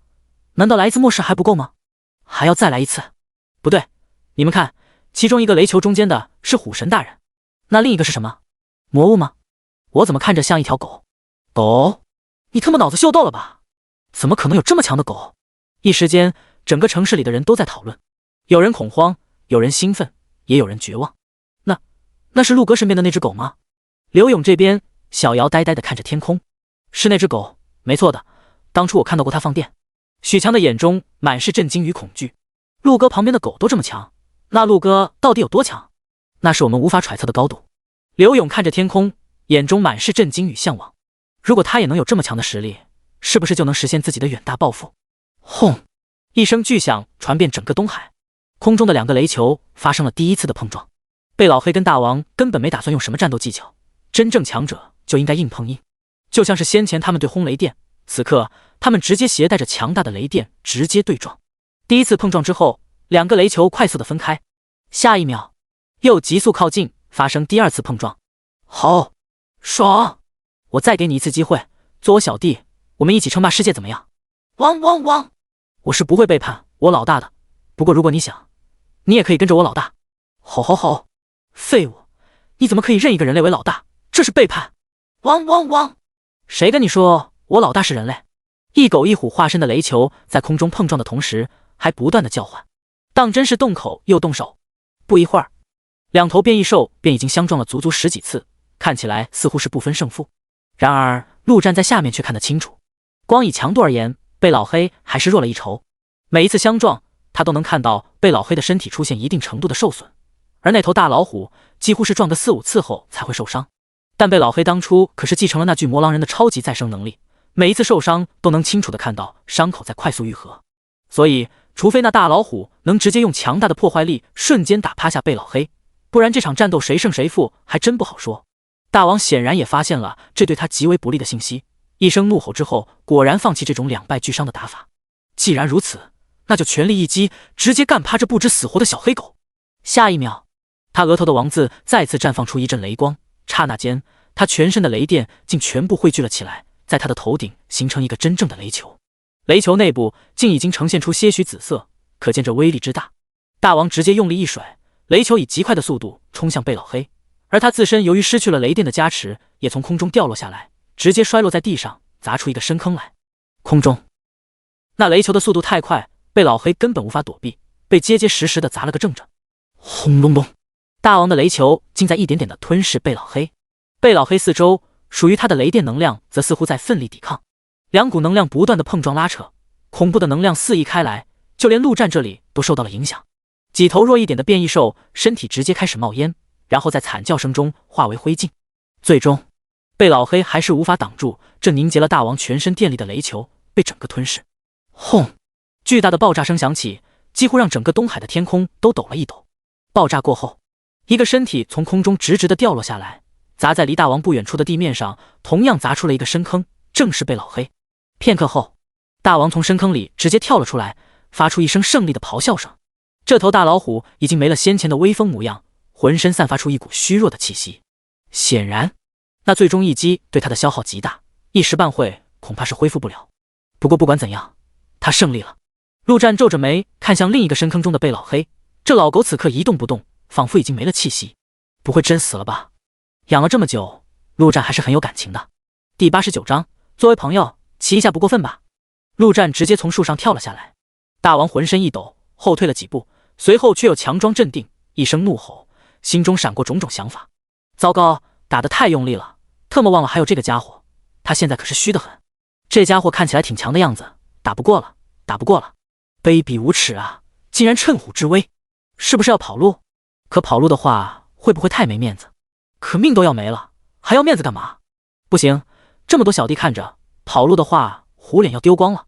难道来一次末世还不够吗？还要再来一次？不对，你们看，其中一个雷球中间的是虎神大人，那另一个是什么？魔物吗？我怎么看着像一条狗？狗？你他妈脑子秀逗了吧？怎么可能有这么强的狗？一时间，整个城市里的人都在讨论，有人恐慌，有人兴奋，也有人绝望。那是陆哥身边的那只狗吗？刘勇这边，小姚呆呆地看着天空。是那只狗，没错的，当初我看到过它放电。许强的眼中满是震惊与恐惧。陆哥旁边的狗都这么强，那陆哥到底有多强？那是我们无法揣测的高度。刘勇看着天空，眼中满是震惊与向往。如果他也能有这么强的实力，是不是就能实现自己的远大抱负？轰！一声巨响传遍整个东海，空中的两个雷球发生了第一次的碰撞。贝老黑跟大王根本没打算用什么战斗技巧，真正强者就应该硬碰硬。就像是先前他们对轰雷电，此刻他们直接携带着强大的雷电直接对撞。第一次碰撞之后，两个雷球快速的分开，下一秒又急速靠近，发生第二次碰撞。好，爽！我再给你一次机会，做我小弟，我们一起称霸世界怎么样？汪汪汪！我是不会背叛我老大的，不过如果你想，你也可以跟着我老大。吼吼吼！废物，你怎么可以认一个人类为老大？这是背叛！汪汪汪！谁跟你说我老大是人类？一狗一虎化身的雷球在空中碰撞的同时，还不断的叫唤，当真是动口又动手。不一会儿，两头变异兽便已经相撞了足足十几次，看起来似乎是不分胜负。然而陆战在下面却看得清楚，光以强度而言，贝老黑还是弱了一筹。每一次相撞，他都能看到贝老黑的身体出现一定程度的受损，而那头大老虎几乎是撞个4、5次后才会受伤。但贝老黑当初可是继承了那具魔狼人的超级再生能力，每一次受伤都能清楚地看到伤口在快速愈合。所以除非那大老虎能直接用强大的破坏力瞬间打趴下贝老黑，不然这场战斗谁胜谁负还真不好说。大王显然也发现了这对他极为不利的信息，一声怒吼之后，果然放弃这种两败俱伤的打法。既然如此，那就全力一击，直接干趴这不知死活的小黑狗。下一秒，他额头的王字再次绽放出一阵雷光，刹那间，他全身的雷电竟全部汇聚了起来，在他的头顶形成一个真正的雷球。雷球内部竟已经呈现出些许紫色，可见这威力之大。大王直接用力一甩，雷球以极快的速度冲向贝老黑，而他自身由于失去了雷电的加持，也从空中掉落下来，直接摔落在地上，砸出一个深坑来。空中那雷球的速度太快，贝老黑根本无法躲避，被结结实实的砸了个正着。轰隆隆，大王的雷球竟在一点点的吞噬贝老黑。贝老黑四周属于他的雷电能量则似乎在奋力抵抗，两股能量不断的碰撞拉扯，恐怖的能量肆意开来，就连陆战这里都受到了影响。几头弱一点的变异兽身体直接开始冒烟，然后在惨叫声中化为灰烬。最终贝老黑还是无法挡住这凝结了大王全身电力的雷球，被整个吞噬。轰！巨大的爆炸声响起，几乎让整个东海的天空都抖了一抖。爆炸过后，一个身体从空中直直的掉落下来，砸在离大王不远处的地面上，同样砸出了一个深坑，正是贝老黑。片刻后，大王从深坑里直接跳了出来，发出一声胜利的咆哮声。这头大老虎已经没了先前的威风模样，浑身散发出一股虚弱的气息。显然，那最终一击对他的消耗极大，一时半会恐怕是恢复不了。不过不管怎样，他胜利了。陆战皱着眉看向另一个深坑中的贝老黑，这老狗此刻一动不动，仿佛已经没了气息。不会真死了吧？养了这么久，陆战还是很有感情的。第89章，作为朋友骑一下不过分吧？陆战直接从树上跳了下来。大王浑身一抖，后退了几步，随后却又强装镇定，一声怒吼，心中闪过种种想法。糟糕，打得太用力了，特么忘了还有这个家伙，他现在可是虚得很。这家伙看起来挺强的样子，打不过了，打不过了。卑鄙无耻啊，竟然趁虎之威，是不是要跑路？可跑路的话会不会太没面子？可命都要没了，还要面子干嘛？不行，这么多小弟看着，跑路的话虎脸要丢光了。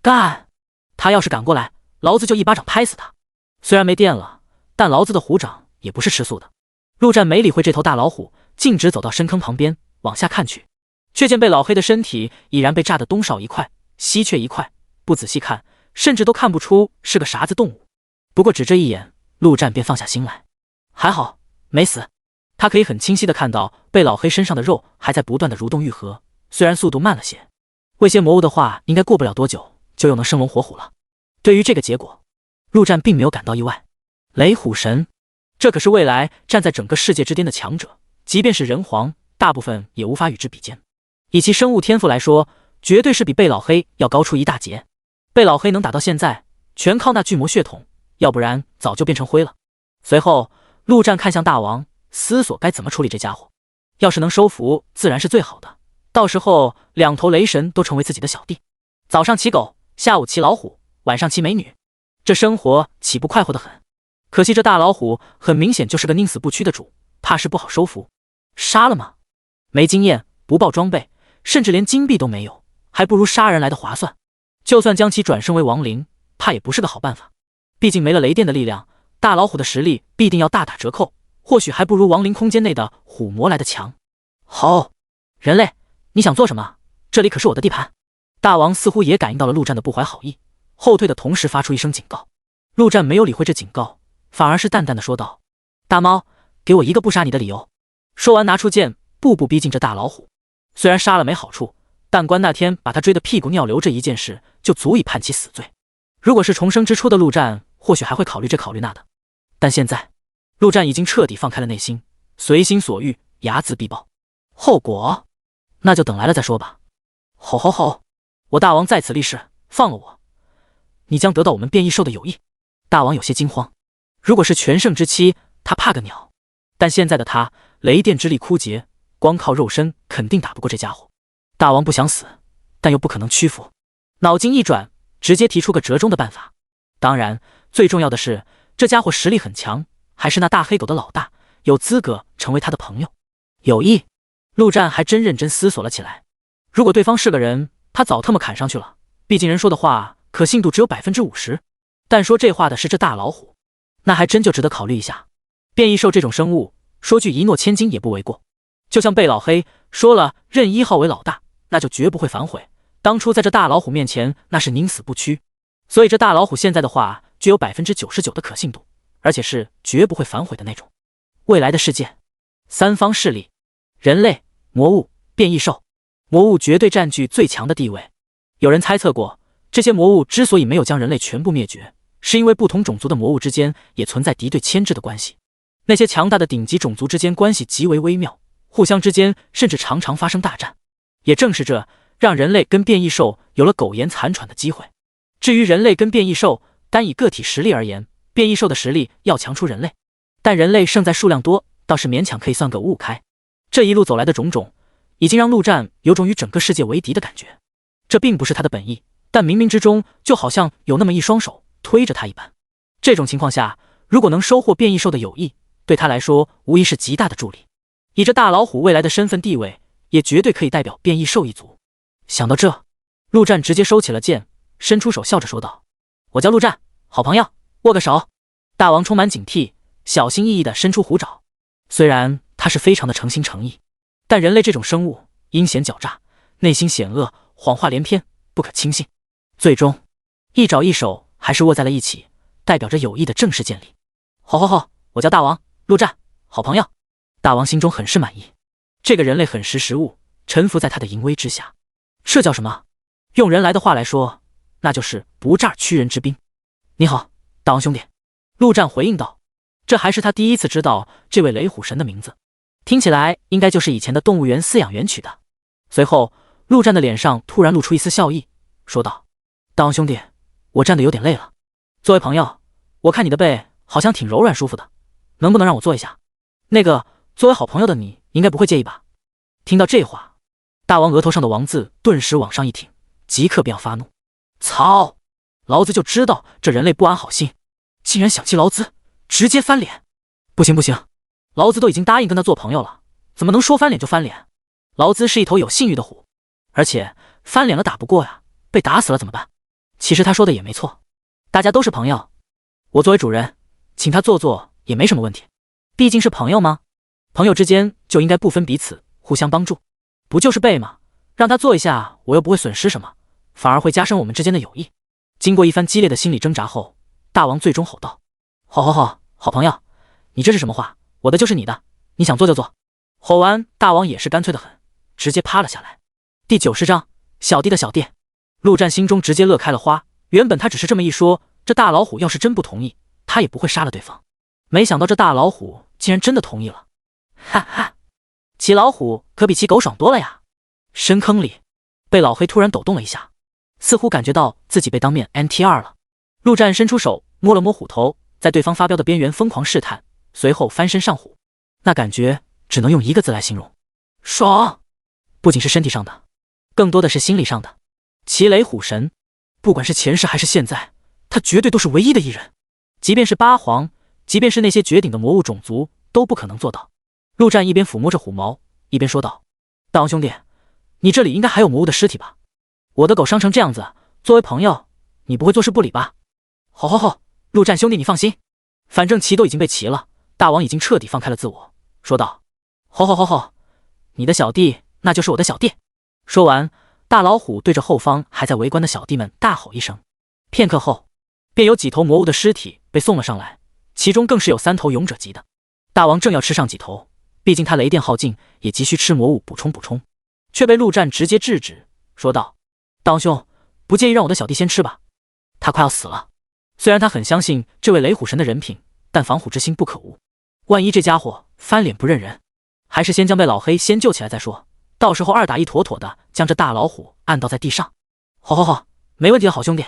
干！他要是赶过来，老子就一巴掌拍死他。虽然没电了，但老子的虎掌也不是吃素的。陆战没理会这头大老虎，径直走到深坑旁边，往下看去，却见被老黑的身体已然被炸得东少一块西却一块，不仔细看甚至都看不出是个啥子动物。不过只这一眼，陆战便放下心来，还好没死。他可以很清晰地看到被老黑身上的肉还在不断地蠕动愈合，虽然速度慢了些，喂些魔物的话应该过不了多久就又能生龙活虎了。对于这个结果，陆战并没有感到意外。雷虎神，这可是未来站在整个世界之巅的强者，即便是人皇，大部分也无法与之比肩。以其生物天赋来说，绝对是比贝老黑要高出一大截。贝老黑能打到现在，全靠那巨魔血统，要不然早就变成灰了。随后，陆战看向大王，思索该怎么处理这家伙。要是能收服，自然是最好的。到时候两头雷神都成为自己的小弟，早上骑狗，下午骑老虎，晚上骑美女，这生活岂不快活得很？可惜这大老虎很明显就是个宁死不屈的主，怕是不好收服。杀了吗？没经验，不报装备，甚至连金币都没有，还不如杀人来的划算。就算将其转生为亡灵，怕也不是个好办法。毕竟没了雷电的力量，大老虎的实力必定要大打折扣，或许还不如亡灵空间内的虎魔来的强。好，人类，你想做什么？这里可是我的地盘。大王似乎也感应到了陆战的不怀好意，后退的同时发出一声警告。陆战没有理会这警告，反而是淡淡的说道：大猫，给我一个不杀你的理由。说完拿出剑，步步逼近这大老虎。虽然杀了没好处，但关那天把他追得屁股尿流这一件事就足以判其死罪。如果是重生之初的陆战，或许还会考虑这考虑那的，但现在陆战已经彻底放开了内心，随心所欲，睚眦必报。后果那就等来了再说吧。吼吼吼！我大王在此立誓，放了我，你将得到我们变异兽的友谊。大王有些惊慌，如果是全盛之期，他怕个鸟，但现在的他雷电之力枯竭，光靠肉身肯定打不过这家伙。大王不想死，但又不可能屈服，脑筋一转，直接提出个折中的办法。当然最重要的是，这家伙实力很强，还是那大黑狗的老大，有资格成为他的朋友。友谊，陆战还真认真思索了起来。如果对方是个人，他早他妈砍上去了，毕竟人说的话可信度只有 50%， 但说这话的是这大老虎，那还真就值得考虑一下。变异兽这种生物，说句一诺千金也不为过。就像贝老黑说了认1号为老大，那就绝不会反悔。当初在这大老虎面前，那是宁死不屈。所以这大老虎现在的话具有 99% 的可信度，而且是绝不会反悔的那种。未来的世界，三方势力，人类、魔物、变异兽。魔物绝对占据最强的地位。有人猜测过，这些魔物之所以没有将人类全部灭绝，是因为不同种族的魔物之间也存在敌对牵制的关系。那些强大的顶级种族之间关系极为微妙，互相之间甚至常常发生大战。也正是这，让人类跟变异兽有了苟延残喘的机会。至于人类跟变异兽，单以个体实力而言，变异兽的实力要强出人类，但人类胜在数量多，倒是勉强可以算个五五开。这一路走来的种种，已经让陆战有种与整个世界为敌的感觉。这并不是他的本意，但冥冥之中就好像有那么一双手推着他一般。这种情况下，如果能收获变异兽的友谊，对他来说无疑是极大的助力。以这大老虎未来的身份地位，也绝对可以代表变异兽一族。想到这，陆战直接收起了剑，伸出手笑着说道：我叫陆战，好朋友，握个手。大王充满警惕，小心翼翼地伸出虎爪。虽然他是非常的诚心诚意，但人类这种生物阴险狡诈，内心险恶，谎话连篇，不可轻信。最终一爪一手还是握在了一起，代表着友谊的正式建立。好好好，我叫大王，陆战，好朋友。大王心中很是满意，这个人类很识时务，臣服在他的淫威之下。这叫什么？用人来的话来说，那就是不诈屈人之兵。你好，大王兄弟。陆战回应道，这还是他第一次知道这位雷虎神的名字，听起来应该就是以前的动物园饲养员取的。随后陆战的脸上突然露出一丝笑意，说道：大王兄弟，我站得有点累了，作为朋友，我看你的背好像挺柔软舒服的，能不能让我坐一下？那个作为好朋友的你应该不会介意吧？听到这话，大王额头上的王字顿时往上一挺，即刻便要发怒。操！老子就知道这人类不安好心，竟然想气老子，直接翻脸！不行不行，老子都已经答应跟他做朋友了，怎么能说翻脸就翻脸？老子是一头有信誉的虎，而且翻脸了打不过呀，被打死了怎么办？其实他说的也没错，大家都是朋友，我作为主人，请他坐坐也没什么问题。毕竟是朋友吗？朋友之间就应该不分彼此，互相帮助。不就是背吗？让他做一下，我又不会损失什么，反而会加深我们之间的友谊。经过一番激烈的心理挣扎后，大王最终吼道：好，好朋友，你这是什么话？我的就是你的，你想做就做。吼完，大王也是干脆的很，直接趴了下来。第90章，小弟的小弟。陆战心中直接乐开了花，原本他只是这么一说，这大老虎要是真不同意，他也不会杀了对方。没想到这大老虎竟然真的同意了，哈哈，骑老虎可比骑狗爽多了呀！深坑里，被老黑突然抖动了一下，似乎感觉到自己被当面 NTR 了。陆战伸出手摸了摸虎头，在对方发飙的边缘疯狂试探，随后翻身上虎，那感觉只能用一个字来形容：爽！不仅是身体上的，更多的是心理上的。骑雷虎神，不管是前世还是现在，他绝对都是唯一的一人，即便是八皇，即便是那些绝顶的魔物种族，都不可能做到。陆战一边抚摸着虎毛，一边说道：大王兄弟，你这里应该还有魔物的尸体吧？我的狗伤成这样子，作为朋友，你不会坐视不理吧？好，陆战兄弟你放心，反正骑都已经被骑了，大王已经彻底放开了自我，说道：好，你的小弟那就是我的小弟。说完，大老虎对着后方还在围观的小弟们大吼一声，片刻后，便有几头魔物的尸体被送了上来，其中更是有3头勇者级的。大王正要吃上几头，毕竟他雷电耗尽，也急需吃魔物补充，却被陆战直接制止，说道：大王兄，不介意让我的小弟先吃吧？他快要死了。虽然他很相信这位雷虎神的人品，但防虎之心不可无，万一这家伙翻脸不认人，还是先将被老黑先救起来再说，到时候2打1妥妥的将这大老虎按倒在地上。好，没问题的好兄弟，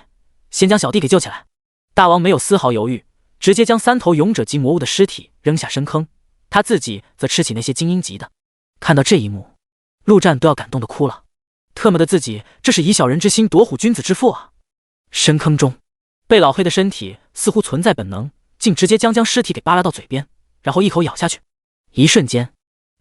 先将小弟给救起来。大王没有丝毫犹豫，直接将3头勇者级魔物的尸体扔下深坑，他自己则吃起那些精英级的。看到这一幕，陆战都要感动的哭了，特么的自己这是以小人之心夺虎君子之腹啊！深坑中，被老黑的身体似乎存在本能，竟直接将尸体给扒拉到嘴边，然后一口咬下去。一瞬间，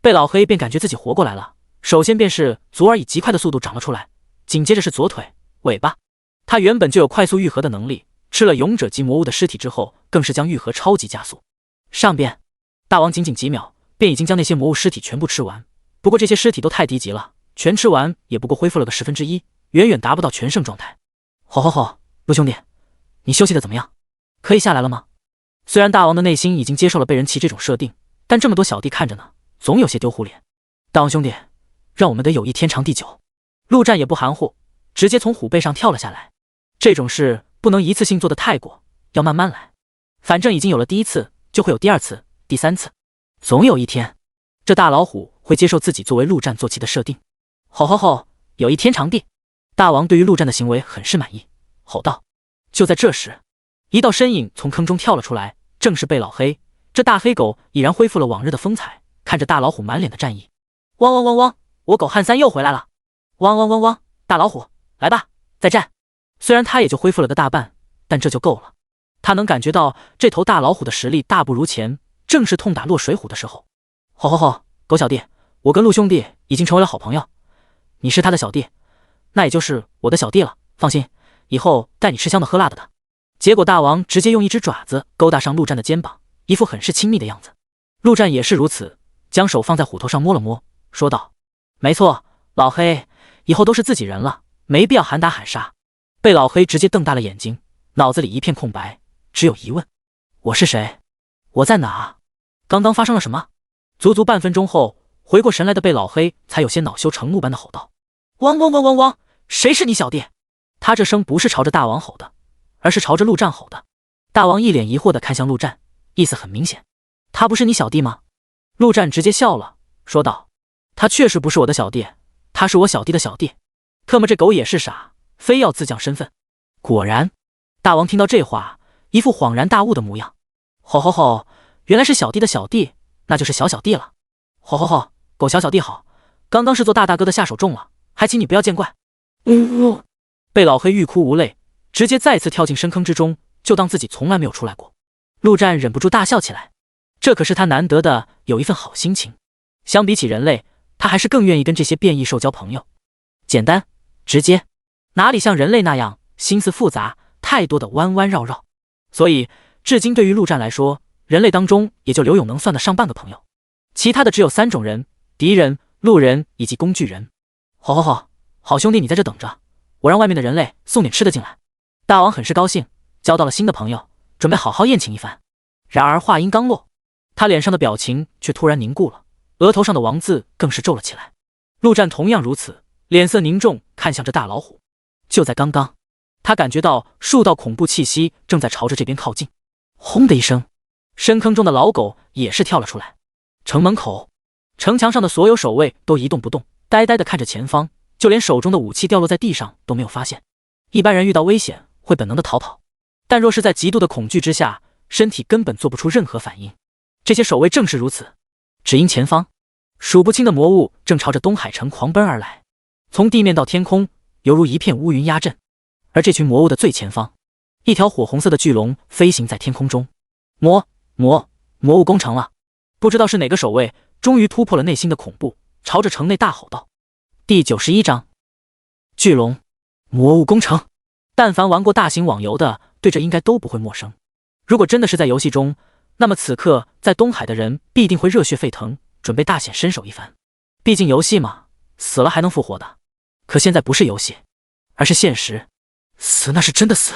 被老黑便感觉自己活过来了，首先便是足儿以极快的速度长了出来，紧接着是左腿、尾巴。他原本就有快速愈合的能力，吃了勇者级魔物的尸体之后，更是将愈合超级加速。上边，大王仅几秒便已经将那些魔物尸体全部吃完，不过这些尸体都太低级了，全吃完也不过恢复了个1/10，远远达不到全盛状态。好，陆兄弟，你休息的怎么样？可以下来了吗？虽然大王的内心已经接受了被人骑这种设定，但这么多小弟看着呢，总有些丢忽脸。大王兄弟，让我们的友谊天长地久。陆战也不含糊，直接从虎背上跳了下来。这种事不能一次性做得太过，要慢慢来。反正已经有了第1次，就会有第2次、第3次，总有一天，这大老虎会接受自己作为陆战坐骑的设定。好，友谊天长地。大王对于陆战的行为很是满意，吼道。就在这时，一道身影从坑中跳了出来，正是贝老黑。这大黑狗已然恢复了往日的风采，看着大老虎满脸的战意，汪，我狗汉三又回来了！汪，大老虎，来吧，再战！虽然他也就恢复了个大半，但这就够了。他能感觉到这头大老虎的实力大不如前，正是痛打落水虎的时候。好，狗小弟，我跟陆兄弟已经成为了好朋友，你是他的小弟，那也就是我的小弟了。放心，以后带你吃香的喝辣的。结果大王直接用一只爪子勾搭上陆战的肩膀，一副很是亲密的样子。陆战也是如此，将手放在虎头上摸了摸，说道：没错，老黑，以后都是自己人了，没必要喊打喊杀。被老黑直接瞪大了眼睛，脑子里一片空白，只有疑问：我是谁？我在哪？刚刚发生了什么？足足半分钟后，回过神来的被老黑才有些恼羞成怒般的吼道：汪，谁是你小弟？他这声不是朝着大王吼的，而是朝着陆战吼的。大王一脸疑惑地看向陆战，意思很明显，他不是你小弟吗？陆战直接笑了，说道：他确实不是我的小弟，他是我小弟的小弟。特么这狗也是傻，非要自降身份。果然，大王听到这话，一副恍然大悟的模样。吼，原来是小弟的小弟，那就是小弟了。吼，狗小弟好，刚刚是做大哥的下手重了，还请你不要见怪。被老黑欲哭无泪，直接再次跳进深坑之中，就当自己从来没有出来过。陆战忍不住大笑起来，这可是他难得的有一份好心情。相比起人类，他还是更愿意跟这些变异兽交朋友，简单直接，哪里像人类那样心思复杂，太多的弯弯绕绕。所以至今对于陆战来说，人类当中也就刘勇能算得上半个朋友，其他的只有3种人：敌人、路人以及工具人。好，好兄弟，你在这等着，我让外面的人类送点吃的进来。大王很是高兴，交到了新的朋友，准备好好宴请一番。然而话音刚落，他脸上的表情却突然凝固了，额头上的王字更是皱了起来。陆战同样如此，脸色凝重，看向这大老虎。就在刚刚，他感觉到数道恐怖气息正在朝着这边靠近。轰的一声，深坑中的老狗也是跳了出来。城门口，城墙上的所有守卫都一动不动，呆呆地看着前方，就连手中的武器掉落在地上都没有发现。一般人遇到危险会本能的逃跑，但若是在极度的恐惧之下，身体根本做不出任何反应。这些守卫正是如此。只因前方数不清的魔物正朝着东海城狂奔而来，从地面到天空犹如一片乌云压阵。而这群魔物的最前方，一条火红色的巨龙飞行在天空中。魔物攻城了！不知道是哪个守卫终于突破了内心的恐怖，朝着城内大吼道。第91章巨龙魔物攻城。但凡玩过大型网游的，对这应该都不会陌生。如果真的是在游戏中，那么此刻在东海的人必定会热血沸腾，准备大显身手一番。毕竟游戏嘛，死了还能复活的。可现在不是游戏，而是现实，死那是真的死。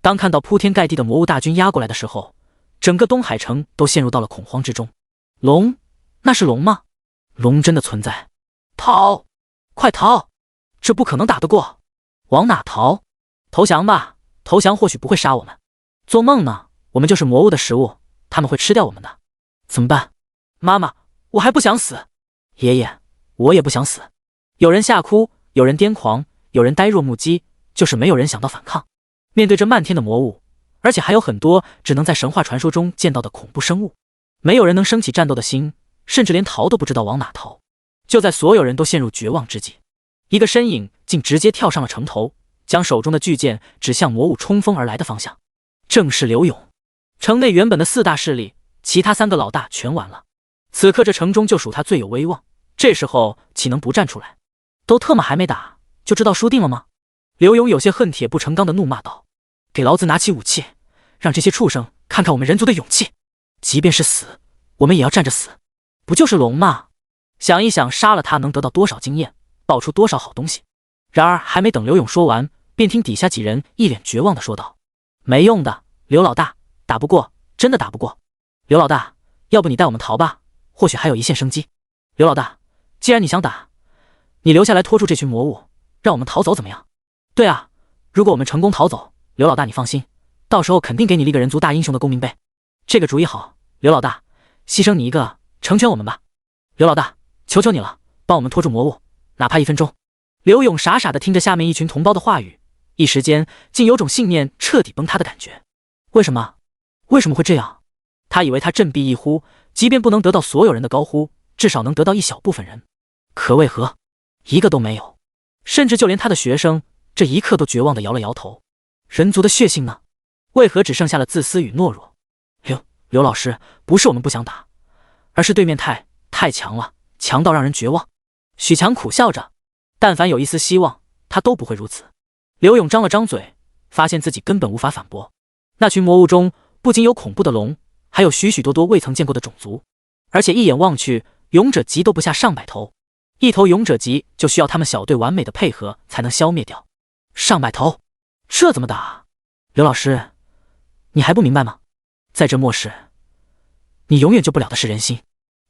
当看到铺天盖地的魔物大军压过来的时候，整个东海城都陷入到了恐慌之中。龙？那是龙吗？龙真的存在？逃！快逃！这不可能打得过。往哪逃？投降吧，投降或许不会杀我们。做梦呢，我们就是魔物的食物，他们会吃掉我们的。怎么办？妈妈，我还不想死。爷爷，我也不想死。有人吓哭，有人癫狂，有人呆若木鸡，就是没有人想到反抗。面对这漫天的魔物，而且还有很多只能在神话传说中见到的恐怖生物，没有人能升起战斗的心，甚至连逃都不知道往哪逃。就在所有人都陷入绝望之际，一个身影竟直接跳上了城头，将手中的巨剑指向魔物冲锋而来的方向。正是刘勇。城内原本的4大势力，其他3个老大全完了。此刻这城中就属他最有威望，这时候岂能不站出来？都特么还没打，就知道输定了吗？刘勇有些恨铁不成钢的怒骂道：给老子拿起武器，让这些畜生看看我们人族的勇气。即便是死，我们也要站着死。不就是龙吗？想一想杀了他能得到多少经验，爆出多少好东西。然而还没等刘勇说完，便听底下几人一脸绝望地说道：没用的，刘老大，打不过，真的打不过。刘老大，要不你带我们逃吧，或许还有一线生机。刘老大，既然你想打，你留下来拖住这群魔物，让我们逃走怎么样？对啊，如果我们成功逃走，刘老大你放心，到时候肯定给你立个人族大英雄的功名碑。这个主意好，刘老大，牺牲你一个，成全我们吧。刘老大，求求你了，帮我们拖住魔物，哪怕1分钟。刘勇傻傻地听着下面一群同胞的话语，一时间竟有种信念彻底崩塌的感觉。为什么会这样？他以为他振臂一呼，即便不能得到所有人的高呼，至少能得到一小部分人。可为何一个都没有？甚至就连他的学生这一刻都绝望地摇了摇头。人族的血性呢？为何只剩下了自私与懦弱？刘老师，不是我们不想打，而是对面太强了，强到让人绝望。许强苦笑着，但凡有一丝希望，他都不会如此。刘勇张了张嘴，发现自己根本无法反驳。那群魔物中不仅有恐怖的龙，还有许许多多未曾见过的种族，而且一眼望去，勇者级都不下上百头，一头勇者级就需要他们小队完美的配合才能消灭掉。上百头，这怎么打？刘老师，你还不明白吗？在这末世，你永远救不了的是人心。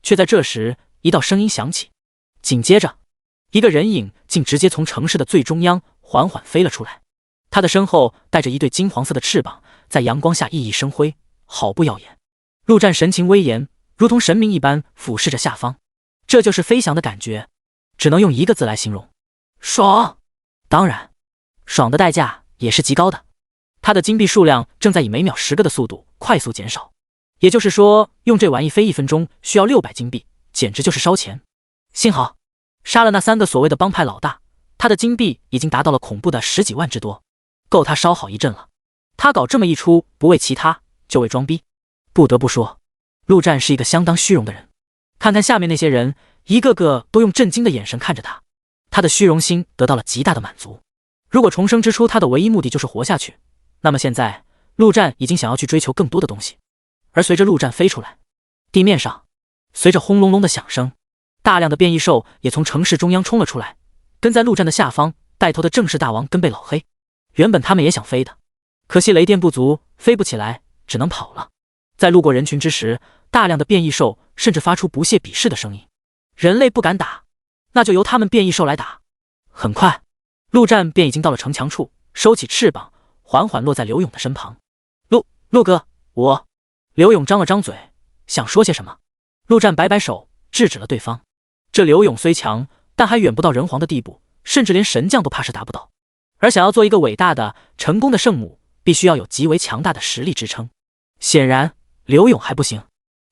却在这时，一道声音响起，紧接着，一个人影竟直接从城市的最中央缓缓飞了出来。他的身后带着一对金黄色的翅膀，在阳光下熠熠生辉，好不耀眼。陆战神情威严，如同神明一般俯视着下方。这就是飞翔的感觉，只能用一个字来形容：爽。当然，爽的代价也是极高的。他的金币数量正在以每秒10个的速度快速减少，也就是说，用这玩意飞1分钟需要600金币，简直就是烧钱。幸好杀了那3个所谓的帮派老大，他的金币已经达到了恐怖的10几万之多，够他烧好一阵了。他搞这么一出，不为其他，就为装逼。不得不说，陆战是一个相当虚荣的人。看看下面那些人，一个个都用震惊的眼神看着他，他的虚荣心得到了极大的满足。如果重生之初他的唯一目的就是活下去，那么现在陆战已经想要去追求更多的东西。而随着陆战飞出来，地面上随着轰隆隆的响声，大量的变异兽也从城市中央冲了出来，跟在陆战的下方，带头的正是大王跟贝老黑。原本他们也想飞的，可惜雷电不足，飞不起来，只能跑了。在路过人群之时，大量的变异兽甚至发出不屑鄙视的声音。人类不敢打，那就由他们变异兽来打。很快，陆战便已经到了城墙处，收起翅膀，缓缓落在刘勇的身旁。陆哥，我……刘勇张了张嘴，想说些什么。陆战摆摆手，制止了对方。这刘勇虽强，但还远不到人皇的地步，甚至连神将都怕是达不到。而想要做一个伟大的、成功的圣母，必须要有极为强大的实力支撑。显然，刘勇还不行。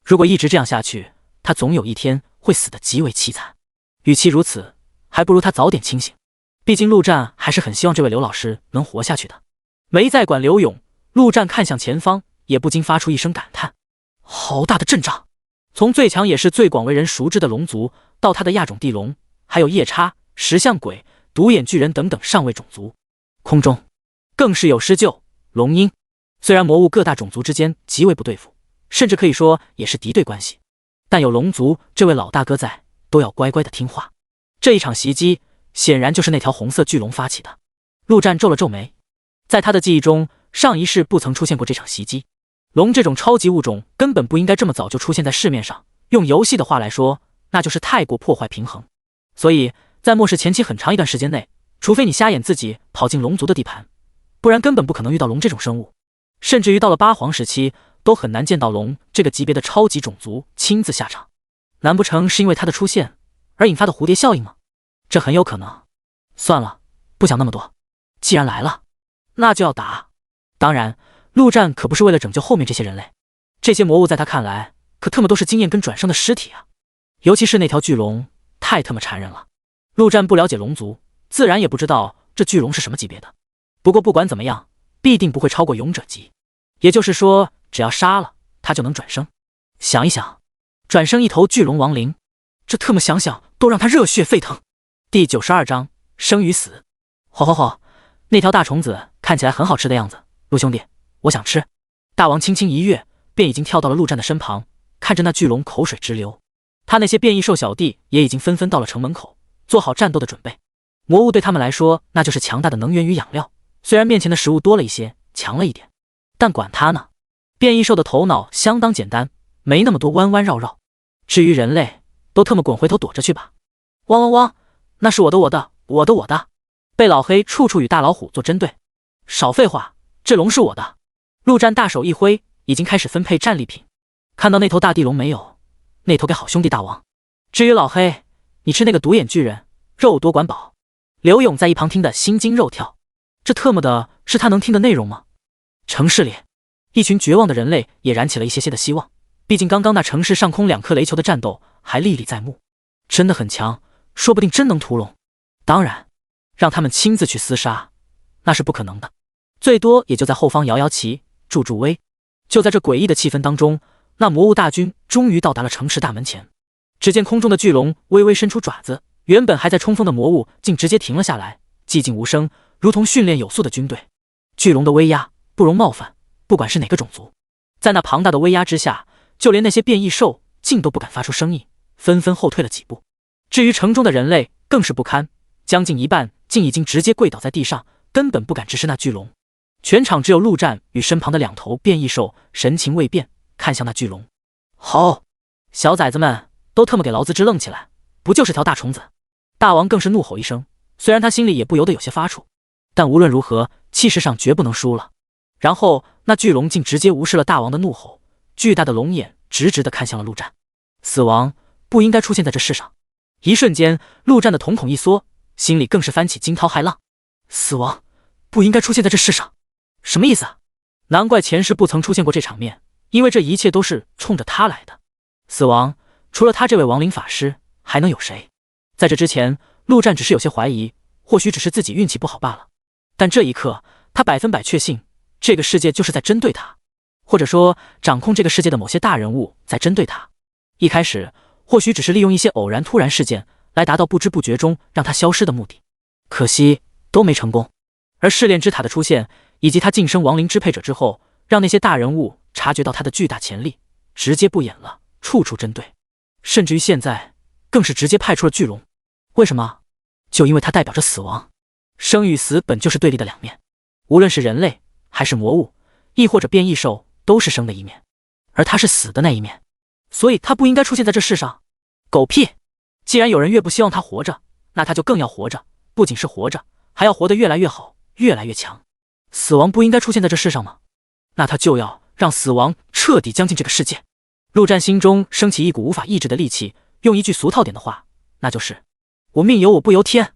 如果一直这样下去，他总有一天会死得极为凄惨。与其如此，还不如他早点清醒。毕竟陆战还是很希望这位刘老师能活下去的。没再管刘勇，陆战看向前方，也不禁发出一声感叹：好大的阵仗！从最强也是最广为人熟知的龙族，到他的亚种地龙，还有夜叉、石像鬼、独眼巨人等等上位种族，空中更是有狮鹫、龙鹰。虽然魔物各大种族之间极为不对付，甚至可以说也是敌对关系，但有龙族这位老大哥在，都要乖乖的听话。这一场袭击显然就是那条红色巨龙发起的。陆战皱了皱眉，在他的记忆中，上一世不曾出现过这场袭击。龙这种超级物种根本不应该这么早就出现在市面上，用游戏的话来说，那就是太过破坏平衡。所以在末世前期很长一段时间内，除非你瞎眼自己跑进龙族的地盘，不然根本不可能遇到龙这种生物。甚至于到了八皇时期，都很难见到龙这个级别的超级种族亲自下场。难不成是因为它的出现而引发的蝴蝶效应吗？这很有可能。算了，不想那么多，既然来了，那就要打。当然，陆战可不是为了拯救后面这些人类，这些魔物在他看来可特么都是经验跟转生的尸体啊。尤其是那条巨龙，太特么残忍了。陆战不了解龙族，自然也不知道这巨龙是什么级别的。不过不管怎么样，必定不会超过勇者级。也就是说，只要杀了他就能转生。想一想，转生一头巨龙亡灵，这特么想想都让他热血沸腾。第92章生与死。吼，那条大虫子看起来很好吃的样子，陆兄弟，我想吃。大王轻轻一跃，便已经跳到了陆战的身旁，看着那巨龙口水直流。他那些变异兽小弟也已经纷纷到了城门口，做好战斗的准备。魔物对他们来说，那就是强大的能源与养料。虽然面前的食物多了一些，强了一点，但管他呢。变异兽的头脑相当简单，没那么多弯弯绕绕。至于人类，都特么滚回头躲着去吧。汪，那是我的。被老黑处处与大老虎做针对。少废话，这龙是我的。陆战大手一挥，已经开始分配战利品。看到那头大地龙没有？那头给好兄弟大王。至于老黑，你吃那个独眼巨人，肉多管饱。刘勇在一旁听得心惊肉跳，这特么的是他能听的内容吗？城市里，一群绝望的人类也燃起了一些些的希望。毕竟刚刚那城市上空2颗雷球的战斗还历历在目，真的很强，说不定真能屠龙。当然，让他们亲自去厮杀，那是不可能的，最多也就在后方摇摇旗，助助威。就在这诡异的气氛当中，那魔物大军终于到达了城市大门前。只见空中的巨龙微微伸出爪子，原本还在冲锋的魔物竟直接停了下来，寂静无声，如同训练有素的军队。巨龙的威压不容冒犯，不管是哪个种族，在那庞大的威压之下，就连那些变异兽竟都不敢发出声音，纷纷后退了几步。至于城中的人类更是不堪，将近一半竟已经直接跪倒在地上，根本不敢直视那巨龙。全场只有陆战与身旁的2头变异兽神情未变，看向那巨龙。好，小崽子们都特么给老子支愣起来，不就是条大虫子？大王更是怒吼一声，虽然他心里也不由得有些发怵，但无论如何气势上绝不能输了。然后那巨龙竟直接无视了大王的怒吼，巨大的龙眼直直地看向了陆战。死亡不应该出现在这世上。一瞬间，陆战的瞳孔一缩，心里更是翻起惊涛骇浪。死亡不应该出现在这世上，什么意思啊？难怪前世不曾出现过这场面，因为这一切都是冲着他来的。死亡除了他这位亡灵法师，还能有谁？在这之前，陆战只是有些怀疑，或许只是自己运气不好罢了。但这一刻，他100%确信，这个世界就是在针对他，或者说掌控这个世界的某些大人物在针对他。一开始或许只是利用一些偶然突然事件来达到不知不觉中让他消失的目的，可惜都没成功。而试炼之塔的出现，以及他晋升亡灵支配者之后，让那些大人物察觉到他的巨大潜力，直接不演了，处处针对。甚至于现在更是直接派出了巨龙。为什么？就因为它代表着死亡。生与死本就是对立的两面，无论是人类还是魔物，亦或者变异兽，都是生的一面，而它是死的那一面，所以它不应该出现在这世上。狗屁！既然有人越不希望它活着，那它就更要活着，不仅是活着，还要活得越来越好，越来越强。死亡不应该出现在这世上吗？那他就要让死亡彻底将近这个世界。陆战心中升起一股无法抑制的戾气，用一句俗套点的话，那就是我命由我不由天，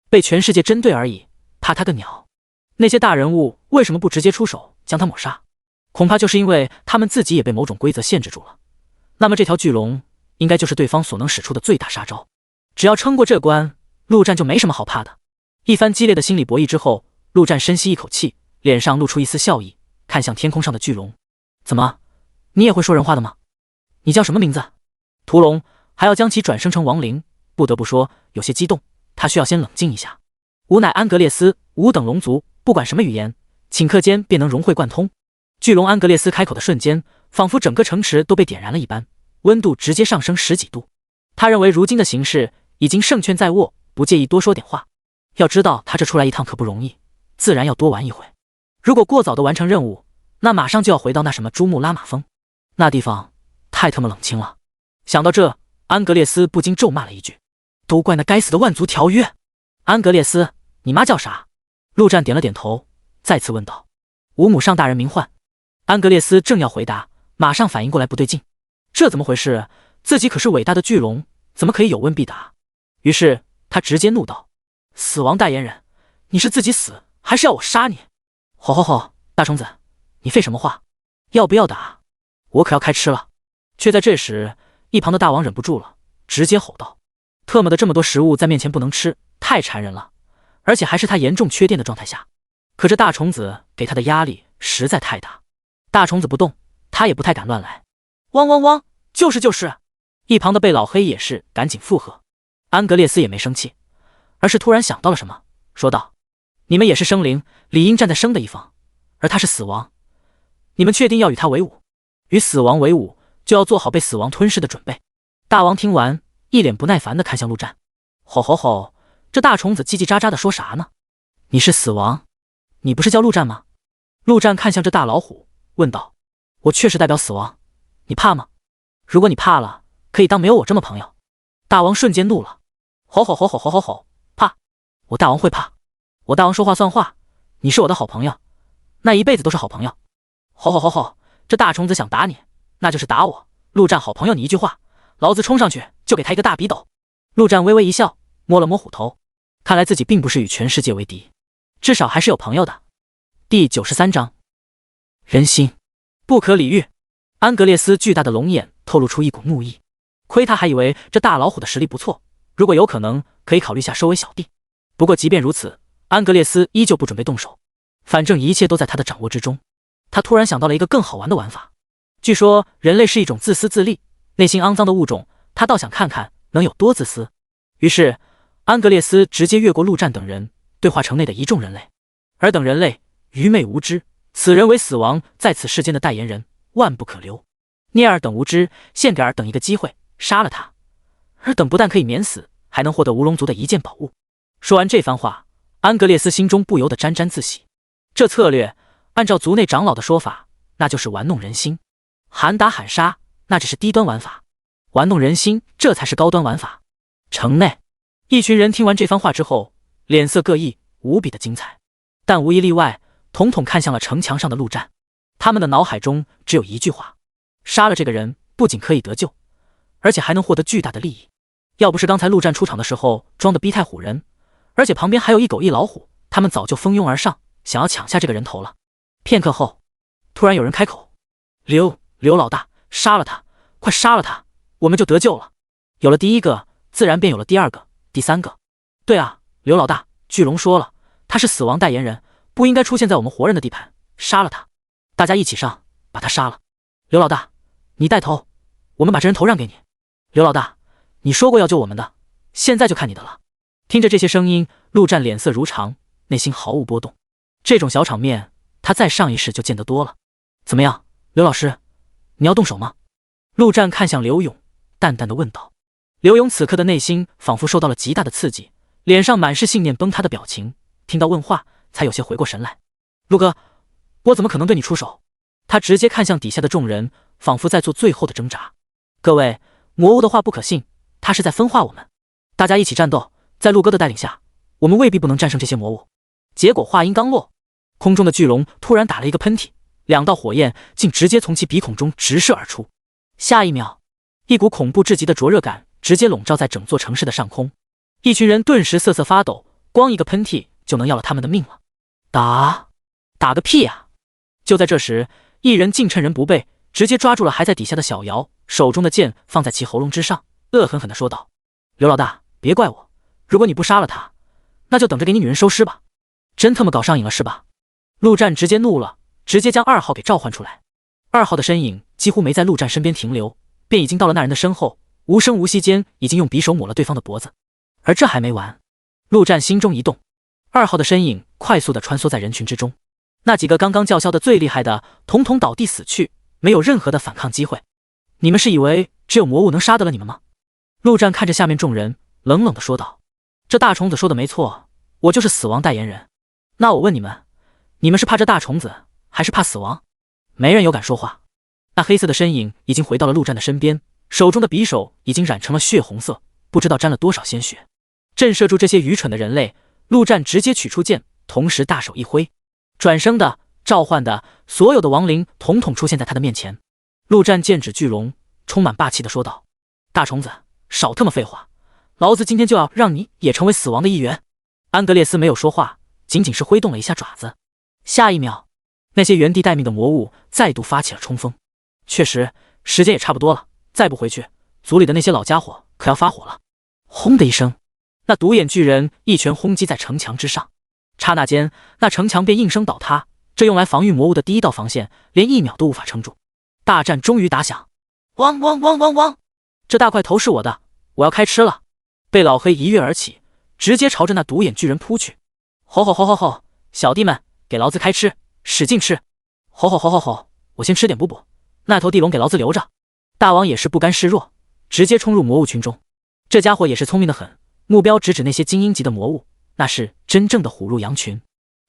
被全世界针对而已，怕他个鸟。那些大人物为什么不直接出手将他抹杀？恐怕就是因为他们自己也被某种规则限制住了。那么这条巨龙应该就是对方所能使出的最大杀招。只要撑过这关，陆战就没什么好怕的。一番激烈的心理博弈之后，陆战深吸一口气，脸上露出一丝笑意，看向天空上的巨龙。怎么，你也会说人话的吗？你叫什么名字？屠龙还要将其转生成亡灵，不得不说有些激动，他需要先冷静一下。吾乃安格列斯，吾等龙族，不管什么语言，顷刻间便能融会贯通。巨龙安格列斯开口的瞬间，仿佛整个城池都被点燃了一般，温度直接上升10几度。他认为如今的形势已经胜券在握，不介意多说点话。要知道他这出来一趟可不容易，自然要多玩一回。如果过早的完成任务，那马上就要回到那什么珠穆拉玛峰，那地方太他妈冷清了。想到这，安格列斯不禁咒骂了一句：都怪那该死的万族条约！安格列斯，你妈叫啥？陆战点了点头，再次问道：吾母上大人名唤。安格列斯正要回答，马上反应过来不对劲，这怎么回事？自己可是伟大的巨龙，怎么可以有问必答？于是他直接怒道：死亡代言人，你是自己死还是要我杀你？吼吼吼，大虫子，你废什么话？要不要打？我可要开吃了。却在这时，一旁的大王忍不住了，直接吼道：特么的，这么多食物在面前不能吃，太馋人了，而且还是他严重缺电的状态下。可这大虫子给他的压力实在太大，大虫子不动，他也不太敢乱来。汪汪汪，就是就是。一旁的贝老黑也是赶紧附和。安格列斯也没生气，而是突然想到了什么，说道：你们也是生灵，理应站在生的一方，而他是死亡，你们确定要与他为伍？与死亡为伍，就要做好被死亡吞噬的准备。大王听完，一脸不耐烦地看向陆战。吼吼吼，这大虫子叽叽喳喳地说啥呢？你是死亡？你不是叫陆战吗？陆战看向这大老虎，问道：我确实代表死亡，你怕吗？如果你怕了，可以当没有我这么朋友。大王瞬间怒了，吼吼吼吼吼吼吼，怕？我大王会怕？我大王说话算话，你是我的好朋友，那一辈子都是好朋友。吼吼吼吼，这大虫子想打你，那就是打我。陆战好朋友你一句话，老子冲上去就给他一个大逼斗。陆战微微一笑，摸了摸虎头，看来自己并不是与全世界为敌，至少还是有朋友的。第93章，人心不可理喻。安格列斯巨大的龙眼透露出一股怒意，亏他还以为这大老虎的实力不错，如果有可能，可以考虑下收为小弟。不过即便如此，安格列斯依旧不准备动手，反正一切都在他的掌握之中。他突然想到了一个更好玩的玩法。据说人类是一种自私自利、内心肮脏的物种，他倒想看看能有多自私。于是安格列斯直接越过陆战等人，对话城内的一众人类。尔等人类愚昧无知，此人为死亡在此世间的代言人，万不可留。聂尔等无知，献给尔等一个机会，杀了他。尔等不但可以免死，还能获得吴龙族的一件宝物。说完这番话，安格列斯心中不由得沾沾自喜。这策略按照族内长老的说法，那就是玩弄人心。喊打喊杀那只是低端玩法，玩弄人心这才是高端玩法。城内一群人听完这番话之后，脸色各异，无比的精彩，但无一例外，统统看向了城墙上的陆战。他们的脑海中只有一句话：杀了这个人，不仅可以得救，而且还能获得巨大的利益。要不是刚才陆战出场的时候装的逼太唬人，而且旁边还有一狗一老虎，他们早就蜂拥而上，想要抢下这个人头了。片刻后，突然有人开口：刘老大，杀了他，快杀了他，我们就得救了。有了第一个，自然便有了第二个、第三个。对啊，刘老大，巨龙说了，他是死亡代言人，不应该出现在我们活人的地盘，杀了他。大家一起上，把他杀了。刘老大，你带头，我们把这人头让给你。刘老大，你说过要救我们的，现在就看你的了。听着这些声音，陆战脸色如常，内心毫无波动。这种小场面，他再上一世就见得多了。怎么样，刘老师，你要动手吗？陆战看向刘勇，淡淡的问道。刘勇此刻的内心仿佛受到了极大的刺激，脸上满是信念崩塌的表情，听到问话才有些回过神来。陆哥，我怎么可能对你出手？他直接看向底下的众人，仿佛在做最后的挣扎。各位，魔物的话不可信，他是在分化我们。大家一起战斗，在陆哥的带领下，我们未必不能战胜这些魔物。结果话音刚落，空中的巨龙突然打了一个喷嚏，2道火焰竟直接从其鼻孔中直射而出。下一秒，一股恐怖至极的灼热感直接笼罩在整座城市的上空，一群人顿时瑟瑟发抖，光一个喷嚏就能要了他们的命了。打个屁啊！就在这时，一人竟趁人不备，直接抓住了还在底下的小瑶，手中的剑放在其喉咙之上，恶狠狠地说道：“刘老大，别怪我，如果你不杀了他，那就等着给你女人收尸吧。真他妈搞上瘾了是吧？”陆战直接怒了，直接将2号给召唤出来。2号的身影几乎没在陆战身边停留，便已经到了那人的身后，无声无息间已经用匕首抹了对方的脖子。而这还没完，陆战心中一动，2号的身影快速地穿梭在人群之中。那几个刚刚叫嚣的最厉害的，统统倒地死去，没有任何的反抗机会。你们是以为只有魔物能杀得了你们吗？陆战看着下面众人，冷冷地说道：“这大虫子说的没错，我就是死亡代言人。那我问你们，你们是怕这大虫子，还是怕死亡？”没人有敢说话。那黑色的身影已经回到了陆战的身边，手中的匕首已经染成了血红色，不知道沾了多少鲜血。震慑住这些愚蠢的人类，陆战直接取出剑，同时大手一挥，转生的、召唤的，所有的亡灵统统出现在他的面前。陆战剑指巨龙，充满霸气地说道：“大虫子，少他妈废话，老子今天就要让你也成为死亡的一员。”安格列斯没有说话，仅仅是挥动了一下爪子。下一秒，那些原地待命的魔物再度发起了冲锋。确实，时间也差不多了，再不回去，族里的那些老家伙可要发火了。轰的一声，那独眼巨人一拳轰击在城墙之上，刹那间，那城墙便应声倒塌。这用来防御魔物的第一道防线，连1秒都无法撑住。大战终于打响，汪汪汪汪汪！这大块头是我的，我要开吃了！被老黑一跃而起，直接朝着那独眼巨人扑去。吼吼吼吼吼！小弟们，给老子开吃，使劲吃！吼吼吼吼吼！我先吃点补补，那头地龙给老子留着。大王也是不甘示弱，直接冲入魔物群中。这家伙也是聪明的很，目标直指那些精英级的魔物，那是真正的虎入羊群，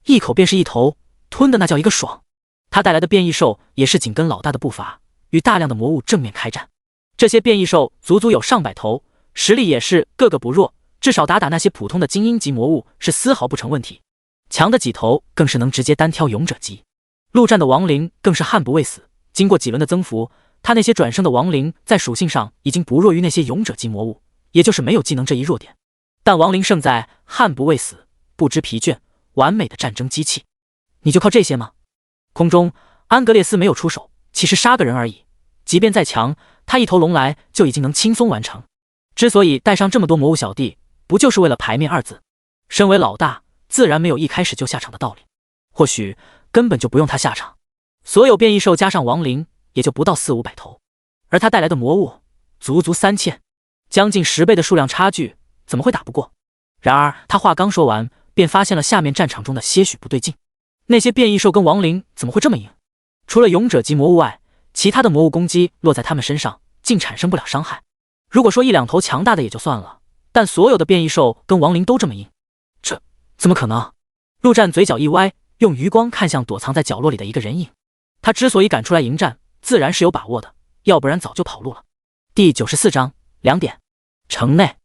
一口便是一头，吞的那叫一个爽。他带来的变异兽也是紧跟老大的步伐，与大量的魔物正面开战。这些变异兽足足有上百头，实力也是个个不弱，至少打那些普通的精英级魔物是丝毫不成问题。强的几头更是能直接单挑勇者级。陆战的亡灵更是悍不畏死，经过几轮的增幅，他那些转生的亡灵在属性上已经不弱于那些勇者级魔物，也就是没有技能这一弱点。但亡灵胜在悍不畏死，不知疲倦，完美的战争机器。你就靠这些吗？空中，安格列斯没有出手，其实杀个人而已，即便再强，他一头龙来就已经能轻松完成。之所以带上这么多魔物小弟，不就是为了牌面2字？身为老大，自然没有一开始就下场的道理，或许根本就不用他下场。所有变异兽加上亡灵，也就不到400-500头，而他带来的魔物足足3000，将近10倍的数量差距，怎么会打不过？然而他话刚说完，便发现了下面战场中的些许不对劲。那些变异兽跟亡灵怎么会这么硬？除了勇者级魔物外，其他的魔物攻击落在他们身上，竟产生不了伤害。如果说1-2头强大的也就算了，但所有的变异兽跟亡灵都这么硬，这怎么可能？陆战嘴角一歪，用余光看向躲藏在角落里的一个人影。他之所以敢出来迎战，自然是有把握的，要不然早就跑路了。第94章2点。城内，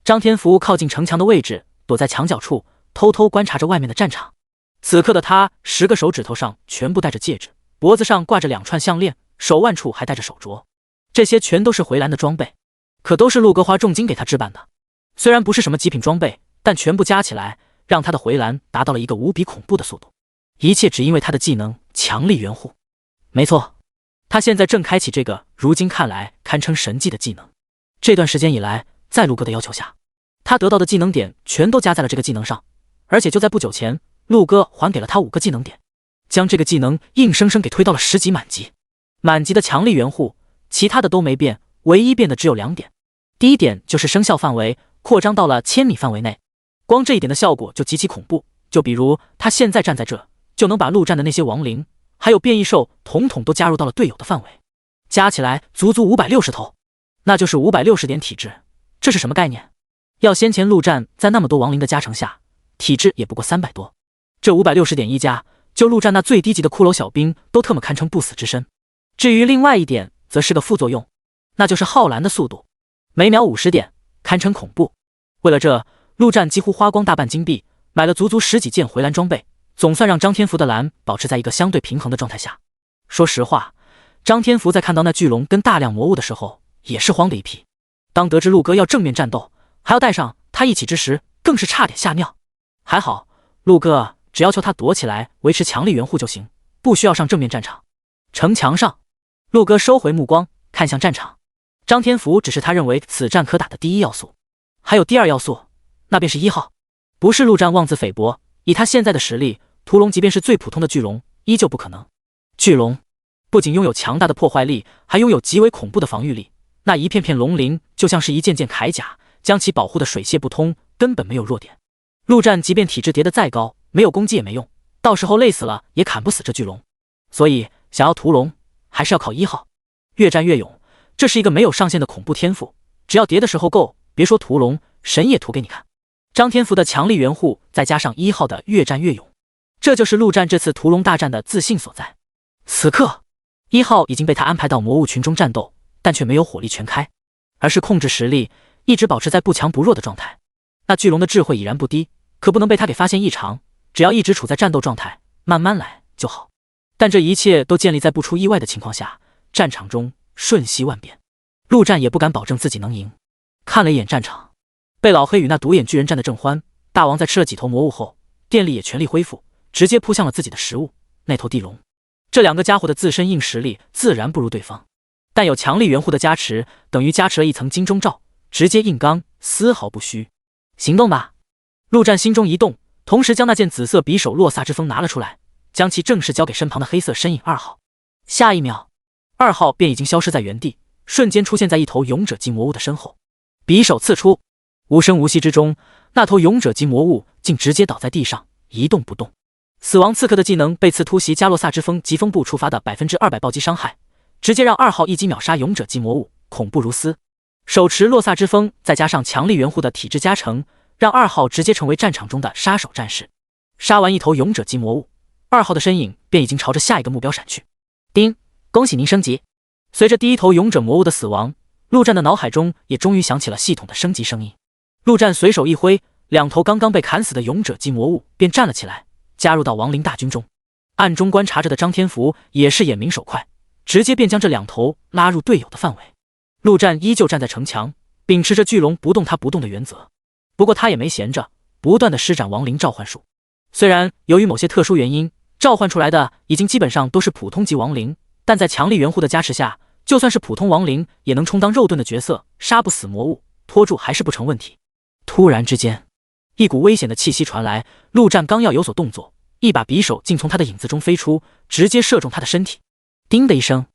张天福靠近城墙的位置，躲在墙角处，偷偷观察着外面的战场。此刻的他，10个手指头上全部戴着戒指，脖子上挂着2串项链，手腕处还戴着手镯，这些全都是回蓝的装备，可都是陆哥花重金给他置办的。虽然不是什么极品装备，但全部加起来，让他的回蓝达到了一个无比恐怖的速度。一切只因为他的技能强力援护。没错，他现在正开启这个如今看来堪称神技的技能。这段时间以来，在陆哥的要求下，他得到的技能点全都加在了这个技能上，而且就在不久前，陆哥还给了他5个技能点，将这个技能硬生生给推到了10级满级。满级的强力援护，其他的都没变，唯一变的只有2点。第一点就是生效范围扩张到了1000米范围内，光这一点的效果就极其恐怖。就比如他现在站在这，就能把陆战的那些亡灵还有变异兽统统都加入到了队友的范围，加起来足足560头，那就是560点体质，这是什么概念？要先前陆战在那么多亡灵的加成下，体质也不过300多，这560.1加，就陆战那最低级的骷髅小兵都特么堪称不死之身。至于另外一点，则是个副作用，那就是浩蓝的速度，每秒50点，堪称恐怖。为了这，陆战几乎花光大半金币，买了足足10几件回蓝装备，总算让张天福的蓝保持在一个相对平衡的状态下。说实话，张天福在看到那巨龙跟大量魔物的时候，也是慌的一批。当得知陆哥要正面战斗，还要带上他一起之时，更是差点吓尿。还好，陆哥只要求他躲起来维持强力援护就行，不需要上正面战场。城墙上，陆哥收回目光，看向战场。张天福只是他认为此战可打的第一要素，还有第二要素，那便是1号。不是陆战妄自菲薄，以他现在的实力，屠龙即便是最普通的巨龙，依旧不可能。巨龙不仅拥有强大的破坏力，还拥有极为恐怖的防御力，那一片片龙鳞就像是一件件铠甲，将其保护的水泄不通，根本没有弱点。陆战即便体质叠得再高，没有攻击也没用，到时候累死了也砍不死这巨龙。所以想要屠龙，还是要靠1号。越战越勇，这是一个没有上限的恐怖天赋，只要叠的时候够，别说屠龙，神也屠给你看。张天福的强力援护，再加上1号的越战越勇，这就是陆战这次屠龙大战的自信所在。此刻1号已经被他安排到魔物群中战斗，但却没有火力全开，而是控制实力，一直保持在不强不弱的状态。那巨龙的智慧已然不低，可不能被他给发现异常，只要一直处在战斗状态，慢慢来就好。但这一切都建立在不出意外的情况下，战场中瞬息万变，陆战也不敢保证自己能赢。看了一眼战场，被老黑与那独眼巨人战得正欢，大王在吃了几头魔物后，电力也全力恢复，直接扑向了自己的食物，那头地龙。这2个家伙的自身硬实力自然不如对方，但有强力援护的加持，等于加持了一层金钟罩，直接硬刚，丝毫不虚。行动吧！陆战心中一动，同时将那件紫色匕首洛萨之风拿了出来，将其正式交给身旁的黑色身影2号。下一秒，2号便已经消失在原地，瞬间出现在一头勇者级魔物的身后，匕首刺出，无声无息之中，那头勇者级魔物竟直接倒在地上，一动不动。死亡刺客的技能被刺突袭加洛萨之风疾风步触发的200%暴击伤害，直接让2号一击秒杀勇者级魔物，恐怖如斯。手持洛萨之风，再加上强力援护的体质加成，让2号直接成为战场中的杀手战士。杀完一头勇者级魔物，2号的身影便已经朝着下一个目标闪去。叮，恭喜您升级！随着第一头勇者魔物的死亡，陆战的脑海中也终于响起了系统的升级声音。陆战随手一挥，2头刚刚被砍死的勇者级魔物便站了起来，加入到亡灵大军中。暗中观察着的张天福也是眼明手快，直接便将这2头拉入队友的范围。陆战依旧站在城墙，秉持着巨龙不动他不动的原则。不过他也没闲着，不断的施展亡灵召唤术。虽然由于某些特殊原因，召唤出来的已经基本上都是普通级亡灵，但在强力援护的加持下，就算是普通亡灵也能充当肉盾的角色，杀不死魔物，拖住还是不成问题。突然之间，一股危险的气息传来，陆战刚要有所动作，一把匕首竟从他的影子中飞出，直接射中他的身体。叮的一声，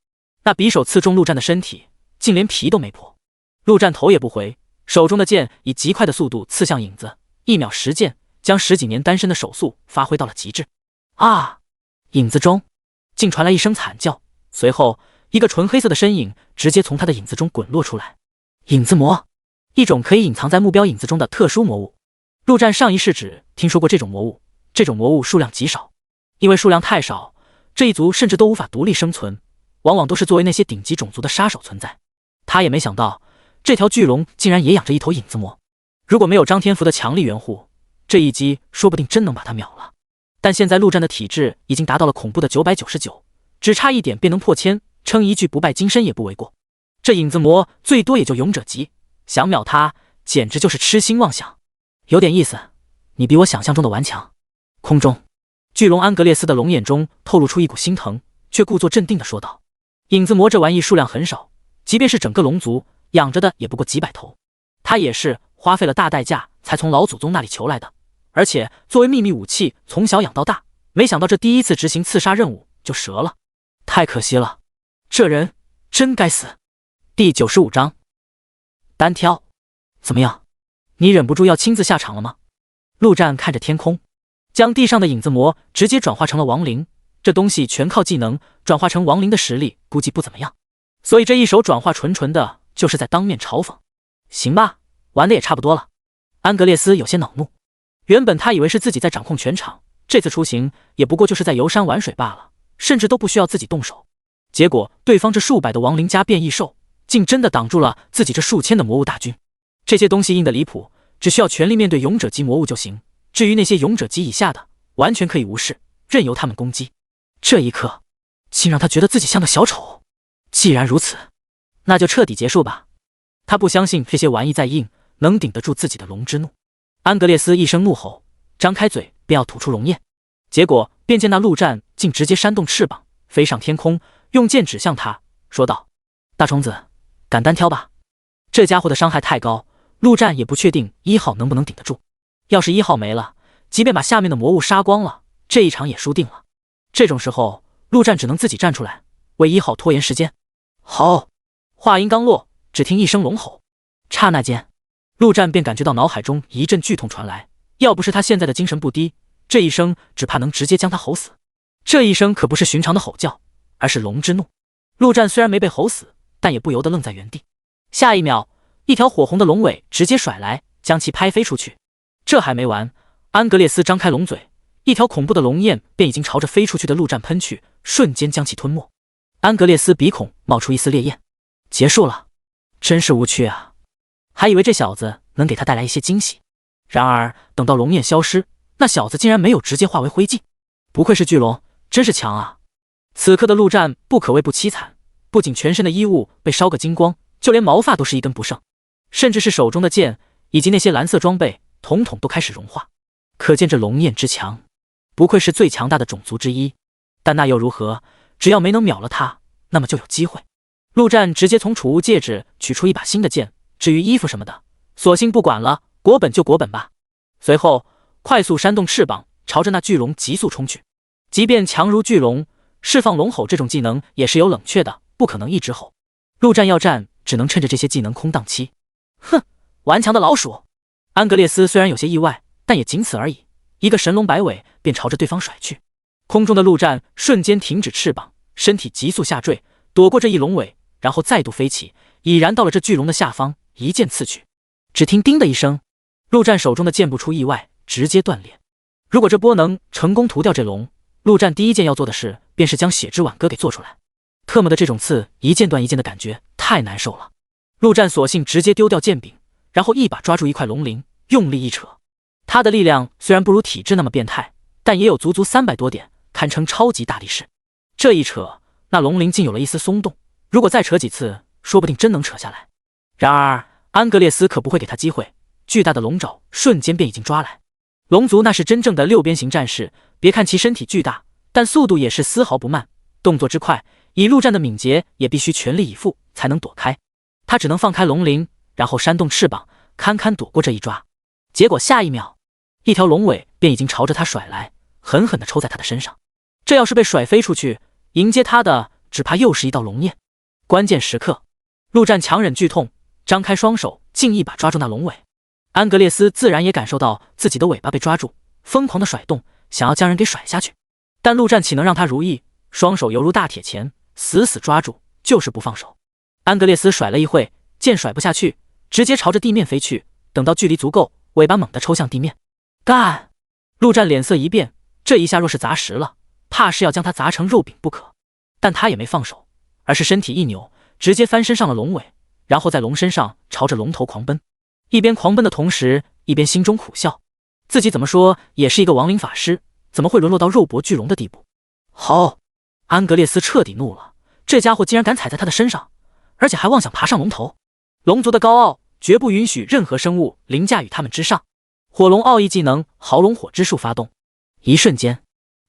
那匕首刺中陆战的身体，竟连皮都没破。陆战头也不回，手中的剑以极快的速度刺向影子，1秒10剑，将10几年单身的手速发挥到了极致。啊！影子中竟传来一声惨叫，随后一个纯黑色的身影直接从他的影子中滚落出来。影子魔，一种可以隐藏在目标影子中的特殊魔物。陆战上一世只听说过这种魔物，这种魔物数量极少，因为数量太少，这一族甚至都无法独立生存，往往都是作为那些顶级种族的杀手存在。他也没想到，这条巨龙竟然也养着一头影子魔。如果没有张天福的强力援护，这一击说不定真能把他秒了。但现在陆战的体质已经达到了恐怖的999，只差一点便能破1000，称一句不败金身也不为过。这影子魔最多也就勇者级，想秒他简直就是痴心妄想。有点意思，你比我想象中的顽强。空中，巨龙安格列斯的龙眼中透露出一股心疼，却故作镇定地说道：影子魔这玩意数量很少，即便是整个龙族养着的也不过几百头，他也是花费了大代价才从老祖宗那里求来的，而且作为秘密武器从小养到大，没想到这第一次执行刺杀任务就折了，太可惜了，这人真该死。第95章单挑，怎么样，你忍不住要亲自下场了吗？陆战看着天空，将地上的影子魔直接转化成了亡灵，这东西全靠技能，转化成亡灵的实力估计不怎么样，所以这一手转化纯的就是在当面嘲讽。行吧，玩的也差不多了。安格列斯有些恼怒，原本他以为是自己在掌控全场，这次出行也不过就是在游山玩水罢了，甚至都不需要自己动手。结果对方这数百的亡灵加变异兽，竟真的挡住了自己这数千的魔物大军。这些东西硬的离谱，只需要全力面对勇者级魔物就行，至于那些勇者级以下的，完全可以无视，任由他们攻击。这一刻，竟让他觉得自己像个小丑。既然如此，那就彻底结束吧。他不相信这些玩意再硬，能顶得住自己的龙之怒。安格列斯一声怒吼，张开嘴便要吐出龙焰，结果便见那陆战竟直接扇动翅膀飞上天空，用剑指向他，说道：大虫子，敢单挑吧。这家伙的伤害太高，陆战也不确定1号能不能顶得住。要是1号没了，即便把下面的魔物杀光了，这一场也输定了。这种时候，陆战只能自己站出来，为1号拖延时间。好！话音刚落，只听一声龙吼，刹那间，陆战便感觉到脑海中一阵剧痛传来。要不是他现在的精神不低，这一声只怕能直接将他吼死。这一声可不是寻常的吼叫，而是龙之怒。陆战虽然没被吼死，但也不由得愣在原地。下一秒，一条火红的龙尾直接甩来，将其拍飞出去。这还没完，安格列斯张开龙嘴，一条恐怖的龙焰便已经朝着飞出去的陆战喷去，瞬间将其吞没。安格列斯鼻孔冒出一丝烈焰，结束了，真是无趣啊！还以为这小子能给他带来一些惊喜，然而等到龙焰消失，那小子竟然没有直接化为灰烬。不愧是巨龙，真是强啊！此刻的陆战不可谓不凄惨，不仅全身的衣物被烧个精光，就连毛发都是一根不剩，甚至是手中的剑以及那些蓝色装备，统统都开始融化。可见这龙焰之强，不愧是最强大的种族之一。但那又如何？只要没能秒了他，那么就有机会。陆战直接从储物戒指取出一把新的剑，至于衣服什么的，索性不管了，国本就国本吧。随后快速扇动翅膀，朝着那巨龙急速冲去。即便强如巨龙，释放龙吼这种技能也是有冷却的，不可能一直吼。陆战要战，只能趁着这些技能空档期。哼，顽强的老鼠！安格列斯虽然有些意外，但也仅此而已。一个神龙摆尾便朝着对方甩去。空中的陆战瞬间停止翅膀，身体急速下坠，躲过这一龙尾，然后再度飞起，已然到了这巨龙的下方，一剑刺去。只听叮的一声，陆战手中的剑不出意外直接断裂。如果这波能成功屠掉这龙，陆战第一件要做的事便是将血之挽歌给做出来。特么的这种刺一剑断一剑的感觉太难受了。陆战索性直接丢掉剑柄，然后一把抓住一块龙鳞，用力一扯。他的力量虽然不如体质那么变态，但也有足足300多点，堪称超级大力士。这一扯，那龙鳞竟有了一丝松动，如果再扯几次，说不定真能扯下来。然而安格列斯可不会给他机会，巨大的龙爪瞬间便已经抓来。龙族那是真正的6边形战士，别看其身体巨大，但速度也是丝毫不慢，动作之快，以陆战的敏捷也必须全力以赴才能躲开。他只能放开龙鳞，然后扇动翅膀，堪堪躲过这一抓。结果下一秒，一条龙尾便已经朝着他甩来，狠狠地抽在他的身上。这要是被甩飞出去，迎接他的只怕又是一道龙焰。关键时刻，陆战强忍剧痛，张开双手，竟一把抓住那龙尾。安格列斯自然也感受到自己的尾巴被抓住，疯狂地甩动，想要将人给甩下去。但陆战岂能让他如意，双手犹如大铁钳，死死抓住，就是不放手。安格列斯甩了一会，见甩不下去，直接朝着地面飞去。等到距离足够，尾巴猛地抽向地面。干！陆战脸色一变，这一下若是砸实了，怕是要将他砸成肉饼不可。但他也没放手，而是身体一扭，直接翻身上了龙尾，然后在龙身上朝着龙头狂奔。一边狂奔的同时，一边心中苦笑，自己怎么说也是一个亡灵法师，怎么会沦落到肉搏巨龙的地步？好！安格列斯彻底怒了，这家伙竟然敢踩在他的身上，而且还妄想爬上龙头。龙族的高傲绝不允许任何生物凌驾于他们之上。火龙奥义技能豪龙火之术发动，一瞬间，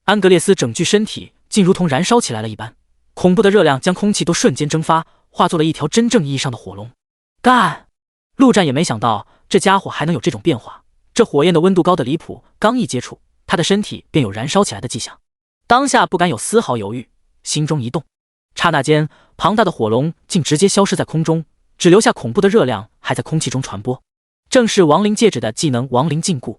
安格列斯整具身体竟如同燃烧起来了一般，恐怖的热量将空气都瞬间蒸发，化作了一条真正意义上的火龙。干！陆战也没想到这家伙还能有这种变化，这火焰的温度高的离谱，刚一接触，他的身体便有燃烧起来的迹象。当下不敢有丝毫犹豫，心中一动，刹那间，庞大的火龙竟直接消失在空中，只留下恐怖的热量还在空气中传播。正是亡灵戒指的技能亡灵禁锢，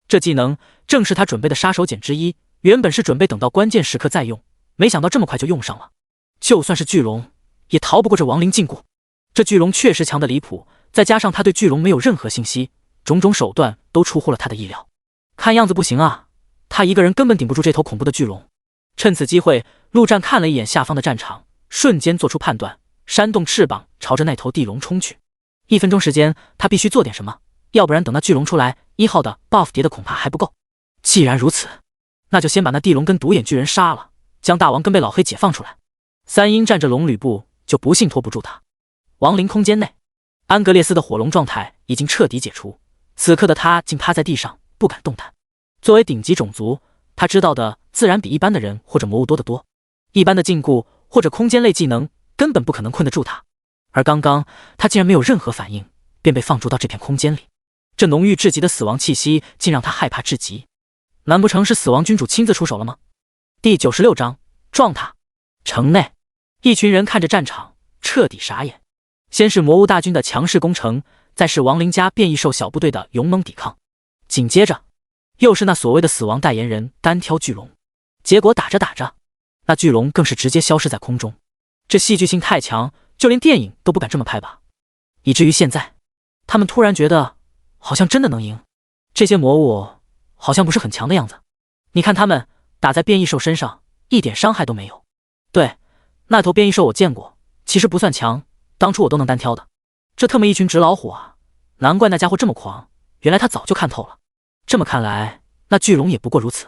这技能正是他准备的杀手锏之一，原本是准备等到关键时刻再用，没想到这么快就用上了。就算是巨龙，也逃不过这亡灵禁锢。这巨龙确实强得离谱，再加上他对巨龙没有任何信息，种种手段都出乎了他的意料。看样子不行啊，他一个人根本顶不住这头恐怖的巨龙。趁此机会，陆战看了一眼下方的战场，瞬间做出判断，扇动翅膀朝着那头地龙冲去。1分钟时间，他必须做点什么，要不然等那巨龙出来，1号的 buff 叠的恐怕还不够。既然如此，那就先把那地龙跟独眼巨人杀了，将大王跟贝老黑解放出来。三鹰站着龙吕布就不信拖不住他。亡灵空间内，安格列斯的火龙状态已经彻底解除，此刻的他竟趴在地上不敢动弹。作为顶级种族，他知道的自然比一般的人或者魔物多得多，一般的禁锢或者空间类技能根本不可能困得住他。而刚刚他竟然没有任何反应，便被放逐到这片空间里，这浓郁至极的死亡气息竟让他害怕至极。难不成是死亡君主亲自出手了吗？第96章撞他。城内，一群人看着战场，彻底傻眼。先是魔物大军的强势攻城，再是亡灵家变异兽小部队的勇猛抵抗，紧接着又是那所谓的死亡代言人单挑巨龙。结果打着打着，那巨龙更是直接消失在空中。这戏剧性太强，就连电影都不敢这么拍吧。以至于现在，他们突然觉得好像真的能赢。这些魔物好像不是很强的样子。你看他们打在变异兽身上，一点伤害都没有。对，那头变异兽我见过，其实不算强，当初我都能单挑的。这特么一群纸老虎啊，难怪那家伙这么狂，原来他早就看透了。这么看来，那巨龙也不过如此。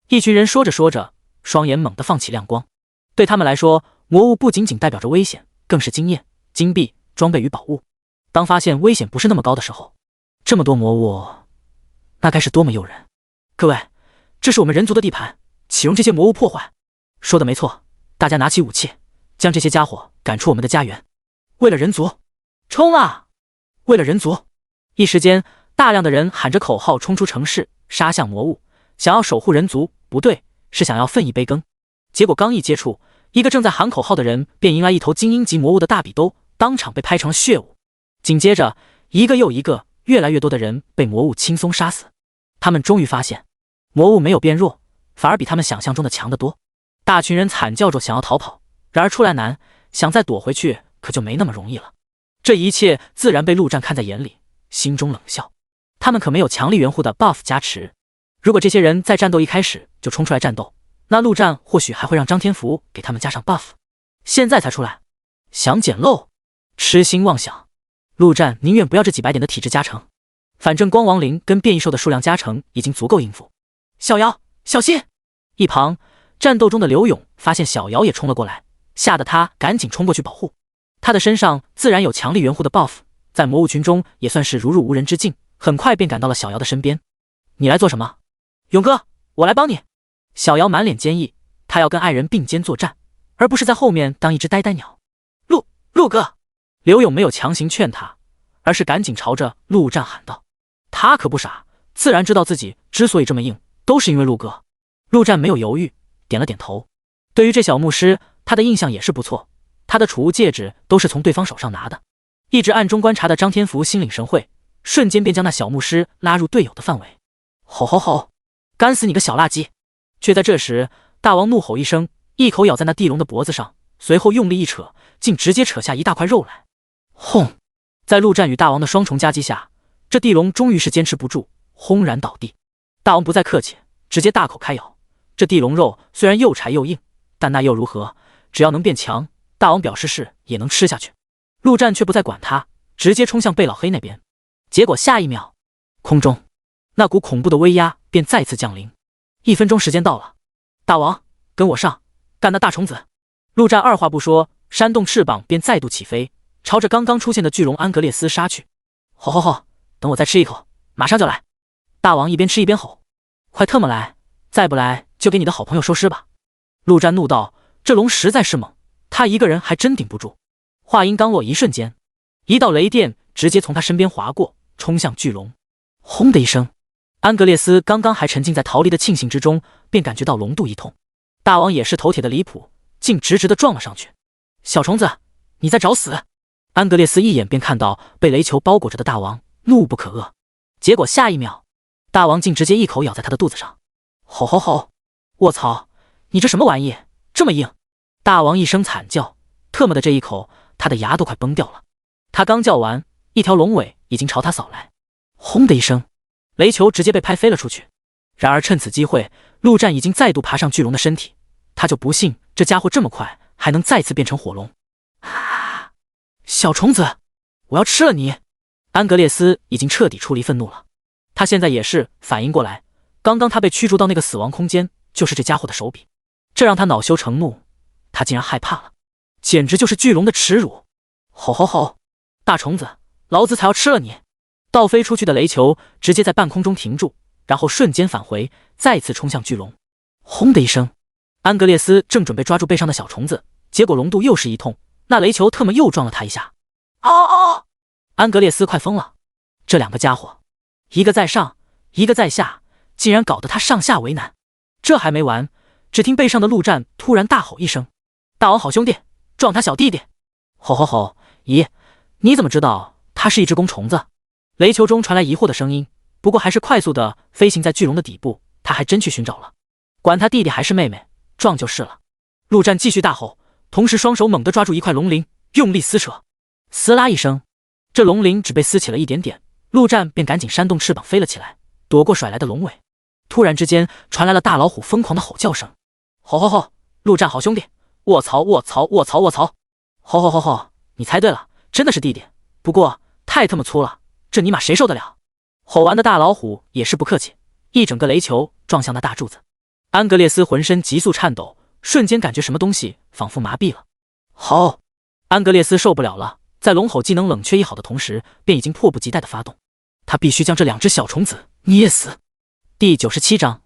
一群人说着说着，双眼猛地放起亮光。对他们来说，魔物不仅仅代表着危险，更是经验、金币、装备与宝物。当发现危险不是那么高的时候，这么多魔物，那该是多么诱人。各位，这是我们人族的地盘，岂容这些魔物破坏？说的没错，大家拿起武器，将这些家伙赶出我们的家园。为了人族，冲啊！为了人族！一时间，大量的人喊着口号冲出城市，杀向魔物，想要守护人族。不对，是想要分一杯羹。结果刚一接触，一个正在喊口号的人便迎来一头精英级魔物的大比兜，当场被拍成了血舞。紧接着，一个又一个，越来越多的人被魔物轻松杀死。他们终于发现，魔物没有变弱，反而比他们想象中的强得多。大群人惨叫着想要逃跑，然而出来难，想再躲回去可就没那么容易了。这一切自然被陆战看在眼里，心中冷笑。他们可没有强力援护的 buff 加持，如果这些人在战斗一开始就冲出来战斗，那陆战或许还会让张天福给他们加上 buff。现在才出来，想捡漏，痴心妄想。陆战宁愿不要这几百点的体质加成，反正光亡灵跟变异兽的数量加成已经足够应付。小瑶，小心！一旁战斗中的刘勇发现小瑶也冲了过来，吓得他赶紧冲过去保护。他的身上自然有强力援护的 buff， 在魔物群中也算是如入无人之境，很快便赶到了小瑶的身边。你来做什么？勇哥，我来帮你。小瑶满脸坚毅，他要跟爱人并肩作战，而不是在后面当一只呆呆鸟。陆哥！刘勇没有强行劝他，而是赶紧朝着陆战喊道。他可不傻，自然知道自己之所以这么硬，都是因为陆哥。陆战没有犹豫，点了点头。对于这小牧师，他的印象也是不错，他的储物戒指都是从对方手上拿的。一直暗中观察的张天福心领神会，瞬间便将那小牧师拉入队友的范围。吼吼吼！干死你个小垃圾！却在这时，大王怒吼一声，一口咬在那地龙的脖子上，随后用力一扯，竟直接扯下一大块肉来。轰！在陆战与大王的双重夹击下，这地龙终于是坚持不住，轰然倒地。大王不再客气，直接大口开咬。这地龙肉虽然又柴又硬，但那又如何？只要能变强，大王表示是也能吃下去。陆战却不再管他，直接冲向贝老黑那边。结果下一秒，空中那股恐怖的威压便再次降临。1分钟时间到了，大王跟我上，干那大虫子！陆战二话不说，扇动翅膀便再度起飞，朝着刚刚出现的巨龙安格列斯杀去。吼吼吼！等我再吃一口，马上就来！大王一边吃一边吼：“快特么来！再不来就给你的好朋友收尸吧！”陆战怒道：“这龙实在是猛，他一个人还真顶不住。”话音刚落，一瞬间，一道雷电直接从他身边划过，冲向巨龙。轰的一声，安格列斯刚刚还沉浸在逃离的庆幸之中，便感觉到龙肚一痛。大王也是头铁的离谱，竟直直的撞了上去。小虫子，你在找死！安格列斯一眼便看到被雷球包裹着的大王，怒不可遏。结果下一秒，大王竟直接一口咬在他的肚子上。吼吼吼！卧槽，你这什么玩意，这么硬！大王一声惨叫，特么的这一口，他的牙都快崩掉了。他刚叫完，一条龙尾已经朝他扫来。轰的一声，雷球直接被拍飞了出去。然而趁此机会，陆战已经再度爬上巨龙的身体，他就不信这家伙这么快还能再次变成火龙。啊！小虫子，我要吃了你！安格列斯已经彻底出离愤怒了，他现在也是反应过来，刚刚他被驱逐到那个死亡空间，就是这家伙的手笔，这让他恼羞成怒，他竟然害怕了，简直就是巨龙的耻辱！吼吼吼！大虫子，老子才要吃了你！倒飞出去的雷球直接在半空中停住，然后瞬间返回，再次冲向巨龙。轰的一声，安格列斯正准备抓住背上的小虫子，结果龙肚又是一痛，那雷球特么又撞了他一下。哦！安格列斯快疯了，这两个家伙，一个在上，一个在下，竟然搞得他上下为难。这还没完，只听背上的陆战突然大吼一声：“大王好兄弟，撞他小弟弟！”吼吼吼！咦，你怎么知道他是一只公虫子？雷球中传来疑惑的声音，不过还是快速的飞行在巨龙的底部，他还真去寻找了。管他弟弟还是妹妹，撞就是了。陆战继续大吼，同时双手猛地抓住一块龙鳞，用力撕扯。撕拉一声，这龙鳞只被撕起了一点点，陆战便赶紧扇动翅膀飞了起来，躲过甩来的龙尾。突然之间传来了大老虎疯狂的吼叫声：“吼吼吼！陆战好兄弟，卧槽卧槽卧槽卧槽！吼吼吼吼！你猜对了，真的是弟弟，不过太他妈粗了，这尼玛谁受得了？”吼完的大老虎也是不客气，一整个雷球撞向那大柱子。安格列斯浑身急速颤抖，瞬间感觉什么东西仿佛麻痹了。吼！安格列斯受不了了，在龙吼技能冷却一好的同时，便已经迫不及待地发动，他必须将这两只小虫子捏死。第97章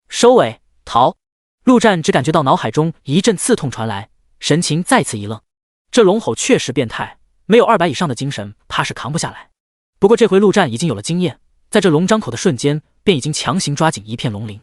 收尾逃。陆战只感觉到脑海中一阵刺痛传来，神情再次一愣。这龙吼确实变态，没有200以上的精神怕是扛不下来。不过这回陆战已经有了经验，在这龙张口的瞬间，便已经强行抓紧一片龙鳞。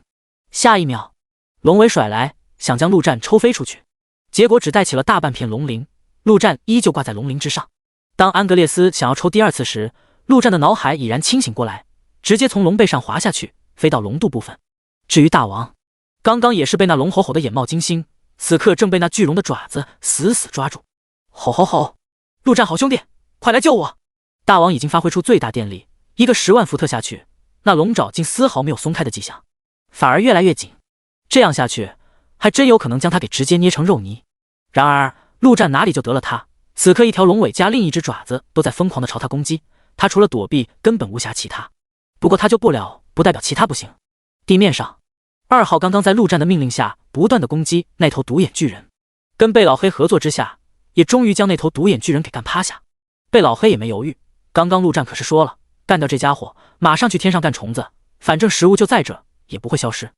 下一秒，龙尾甩来，想将陆战抽飞出去，结果只带起了大半片龙鳞，陆战依旧挂在龙鳞之上。当安格列斯想要抽第二次时，陆战的脑海已然清醒过来，直接从龙背上滑下去，飞到龙肚部分。至于大王，刚刚也是被那龙吼吼的眼冒金星，此刻正被那巨龙的爪子死死抓住。吼吼吼！陆战好兄弟，快来救我！大王已经发挥出最大电力，一个10万伏特下去，那龙爪竟丝毫没有松开的迹象，反而越来越紧。这样下去，还真有可能将他给直接捏成肉泥。然而陆战哪里就得了他，此刻一条龙尾加另一只爪子都在疯狂的朝他攻击，他除了躲避根本无暇其他。不过他救不了，不代表其他不行。地面上，2号刚刚在陆战的命令下不断的攻击那头独眼巨人，跟贝老黑合作之下，也终于将那头独眼巨人给干趴下。贝老黑也没犹豫，刚刚陆战可是说了，干掉这家伙，马上去天上干虫子，反正食物就在这，也不会消失。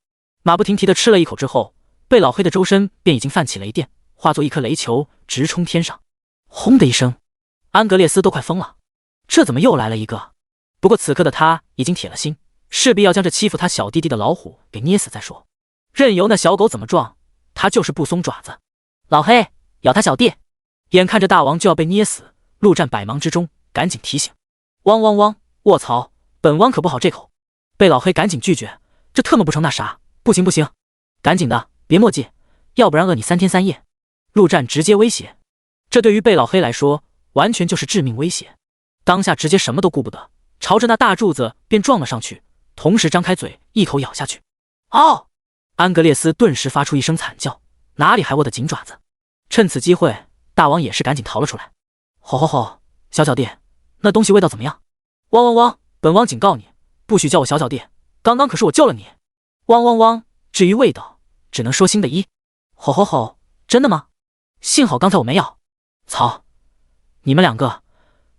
马不停蹄的吃了一口之后，贝老黑的周身便已经泛起雷电，化作一颗雷球直冲天上。轰的一声，安格列斯都快疯了，这怎么又来了一个？不过此刻的他已经铁了心，势必要将这欺负他小弟弟的老虎给捏死再说，任由那小狗怎么撞，他就是不松爪子。老黑，咬他小弟！眼看着大王就要被捏死，陆战百忙之中赶紧提醒：汪汪汪！卧槽，本王可不好这口。被老黑赶紧拒绝，这特么不成那啥，不行不行，赶紧的，别墨迹，要不然饿你3天3夜。陆战直接威胁，这对于贝老黑来说完全就是致命威胁，当下直接什么都顾不得，朝着那大柱子便撞了上去，同时张开嘴一口咬下去。哦！安格列斯顿时发出一声惨叫，哪里还握得紧爪子。趁此机会，大王也是赶紧逃了出来。吼吼吼！小弟，那东西味道怎么样？汪汪汪！本王警告你，不许叫我小弟，刚刚可是我救了你。汪汪汪！至于味道，只能说新的一。吼吼吼！真的吗？幸好刚才我没咬。操！你们两个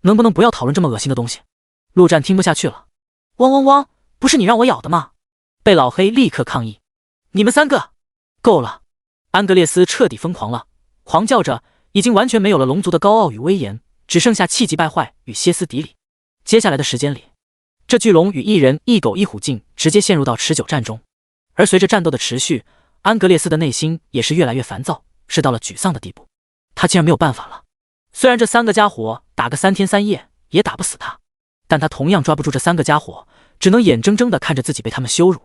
能不能不要讨论这么恶心的东西？陆战听不下去了。汪汪汪！不是你让我咬的吗？被老黑立刻抗议。你们3个够了！安格列斯彻底疯狂了，狂叫着，已经完全没有了龙族的高傲与威严，只剩下气急败坏与歇斯底里。接下来的时间里，这巨龙与一人一狗一虎竟直接陷入到持久战中。而随着战斗的持续，安格列斯的内心也是越来越烦躁，是到了沮丧的地步。他竟然没有办法了，虽然这3个家伙打个3天3夜也打不死他，但他同样抓不住这3个家伙，只能眼睁睁地看着自己被他们羞辱。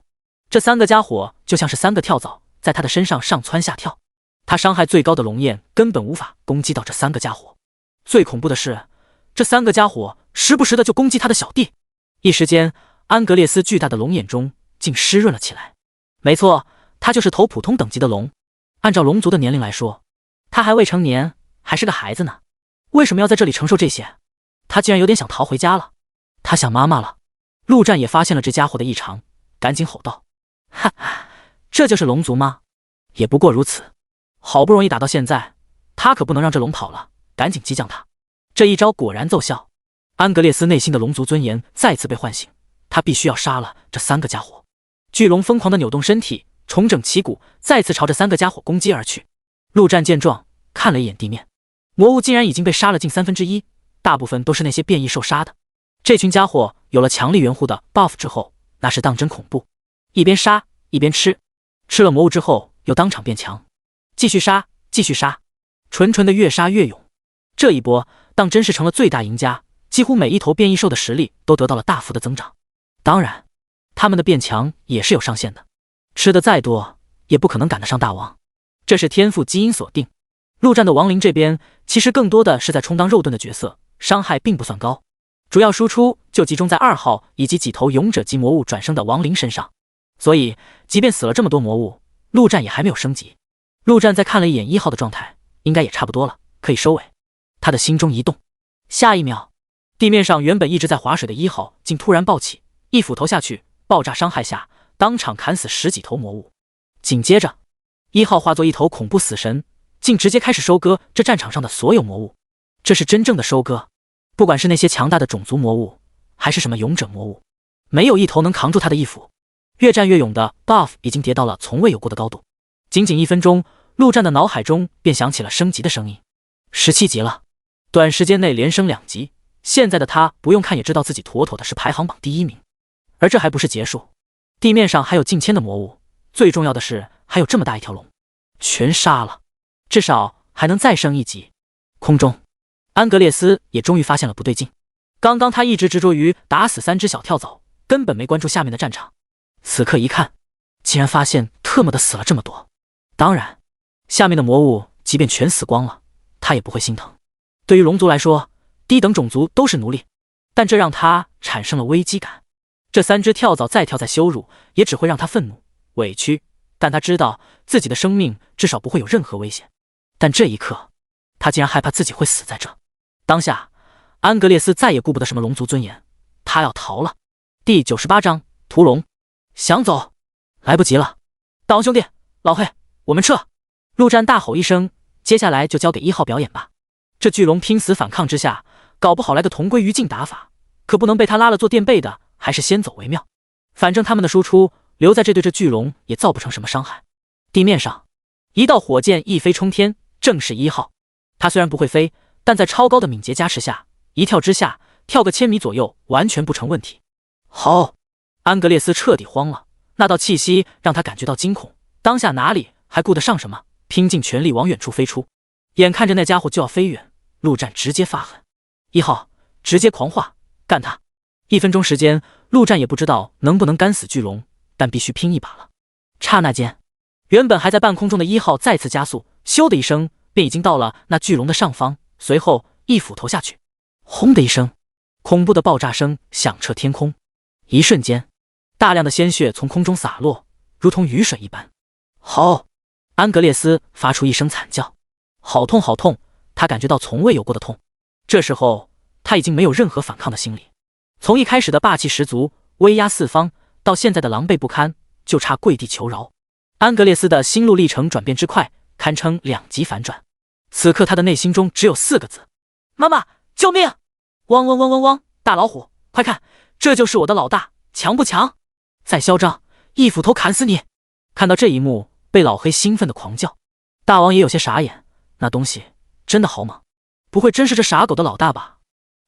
这3个家伙就像是3个跳蚤，在他的身上上蹿下跳，他伤害最高的龙焰根本无法攻击到这3个家伙。最恐怖的是，这3个家伙时不时的就攻击他的小弟。一时间，安格列斯巨大的龙眼中竟湿润了起来。没错，他就是头普通等级的龙。按照龙族的年龄来说，他还未成年，还是个孩子呢。为什么要在这里承受这些？他竟然有点想逃回家了。他想妈妈了。陆战也发现了这家伙的异常，赶紧吼道：“哈，这就是龙族吗？也不过如此。好不容易打到现在，他可不能让这龙跑了，赶紧激将他。”这一招果然奏效，安格列斯内心的龙族尊严再次被唤醒，他必须要杀了这3个家伙。巨龙疯狂地扭动身体，重整旗鼓，再次朝着3个家伙攻击而去。陆战见状，看了一眼地面，魔物竟然已经被杀了近1/3，大部分都是那些变异兽杀的。这群家伙有了强力援护的 buff 之后，那是当真恐怖，一边杀一边吃，吃了魔物之后又当场变强，继续杀继续杀，纯纯的越杀越勇。这一波当真是成了最大赢家，几乎每一头变异兽的实力都得到了大幅的增长。当然，他们的变强也是有上限的，吃的再多也不可能赶得上大王，这是天赋基因锁定。陆战的亡灵这边其实更多的是在充当肉盾的角色，伤害并不算高，主要输出就集中在2号以及几头勇者级魔物转生的亡灵身上，所以即便死了这么多魔物，陆战也还没有升级。陆战再看了一眼1号的状态，应该也差不多了，可以收尾。他的心中一动，下一秒，地面上原本一直在划水的1号竟突然暴起，一斧头下去，爆炸伤害下当场砍死10几头魔物。紧接着1号化作一头恐怖死神，竟直接开始收割这战场上的所有魔物。这是真正的收割，不管是那些强大的种族魔物，还是什么勇者魔物，没有一头能扛住他的一斧。越战越勇的 buff 已经叠到了从未有过的高度。仅仅1分钟，陆战的脑海中便响起了升级的声音。17级了，短时间内连升2级，现在的他不用看也知道自己妥妥的是排行榜第1名。而这还不是结束，地面上还有近千的魔物，最重要的是还有这么大一条龙，全杀了，至少还能再升1级。空中，安格列斯也终于发现了不对劲。刚刚他一直执着于打死3只小跳蚤，根本没关注下面的战场，此刻一看，竟然发现特么的死了这么多。当然，下面的魔物即便全死光了，他也不会心疼。对于龙族来说，低等种族都是奴隶，但这让他产生了危机感。这3只跳蚤再跳再羞辱，也只会让他愤怒委屈，但他知道自己的生命至少不会有任何危险。但这一刻，他竟然害怕自己会死在这。当下，安格列斯再也顾不得什么龙族尊严，他要逃了。第98章屠龙。想走，来不及了。大王兄弟，老黑，我们撤！陆战大吼一声，接下来就交给1号表演吧。这巨龙拼死反抗之下，搞不好来个同归于尽打法，可不能被他拉了做垫背的，还是先走为妙。反正他们的输出留在这对这巨龙也造不成什么伤害。地面上，一道火箭一飞冲天，正是1号。他虽然不会飞，但在超高的敏捷加持下，一跳之下，跳个1000米左右完全不成问题。好，安格列斯彻底慌了，那道气息让他感觉到惊恐，当下哪里还顾得上什么，拼尽全力往远处飞出。眼看着那家伙就要飞远，陆战直接发狠，1号直接狂化，干他！1分钟时间，陆战也不知道能不能干死巨龙，但必须拼一把了。刹那间，原本还在半空中的1号再次加速，咻的一声便已经到了那巨龙的上方，随后一斧头下去，轰的一声，恐怖的爆炸声响彻天空。一瞬间，大量的鲜血从空中洒落，如同雨水一般。好！安格列斯发出一声惨叫，好痛好痛，他感觉到从未有过的痛。这时候他已经没有任何反抗的心理，从一开始的霸气十足威压四方，到现在的狼狈不堪，就差跪地求饶。安格列斯的心路历程转变之快，堪称2级反转。此刻他的内心中只有4个字：妈妈救命！汪汪汪汪汪！大老虎，快看，这就是我的老大，强不强？再嚣张，一斧头砍死你！看到这一幕，被老黑兴奋的狂叫。大王也有些傻眼，那东西真的好猛，不会真是这傻狗的老大吧？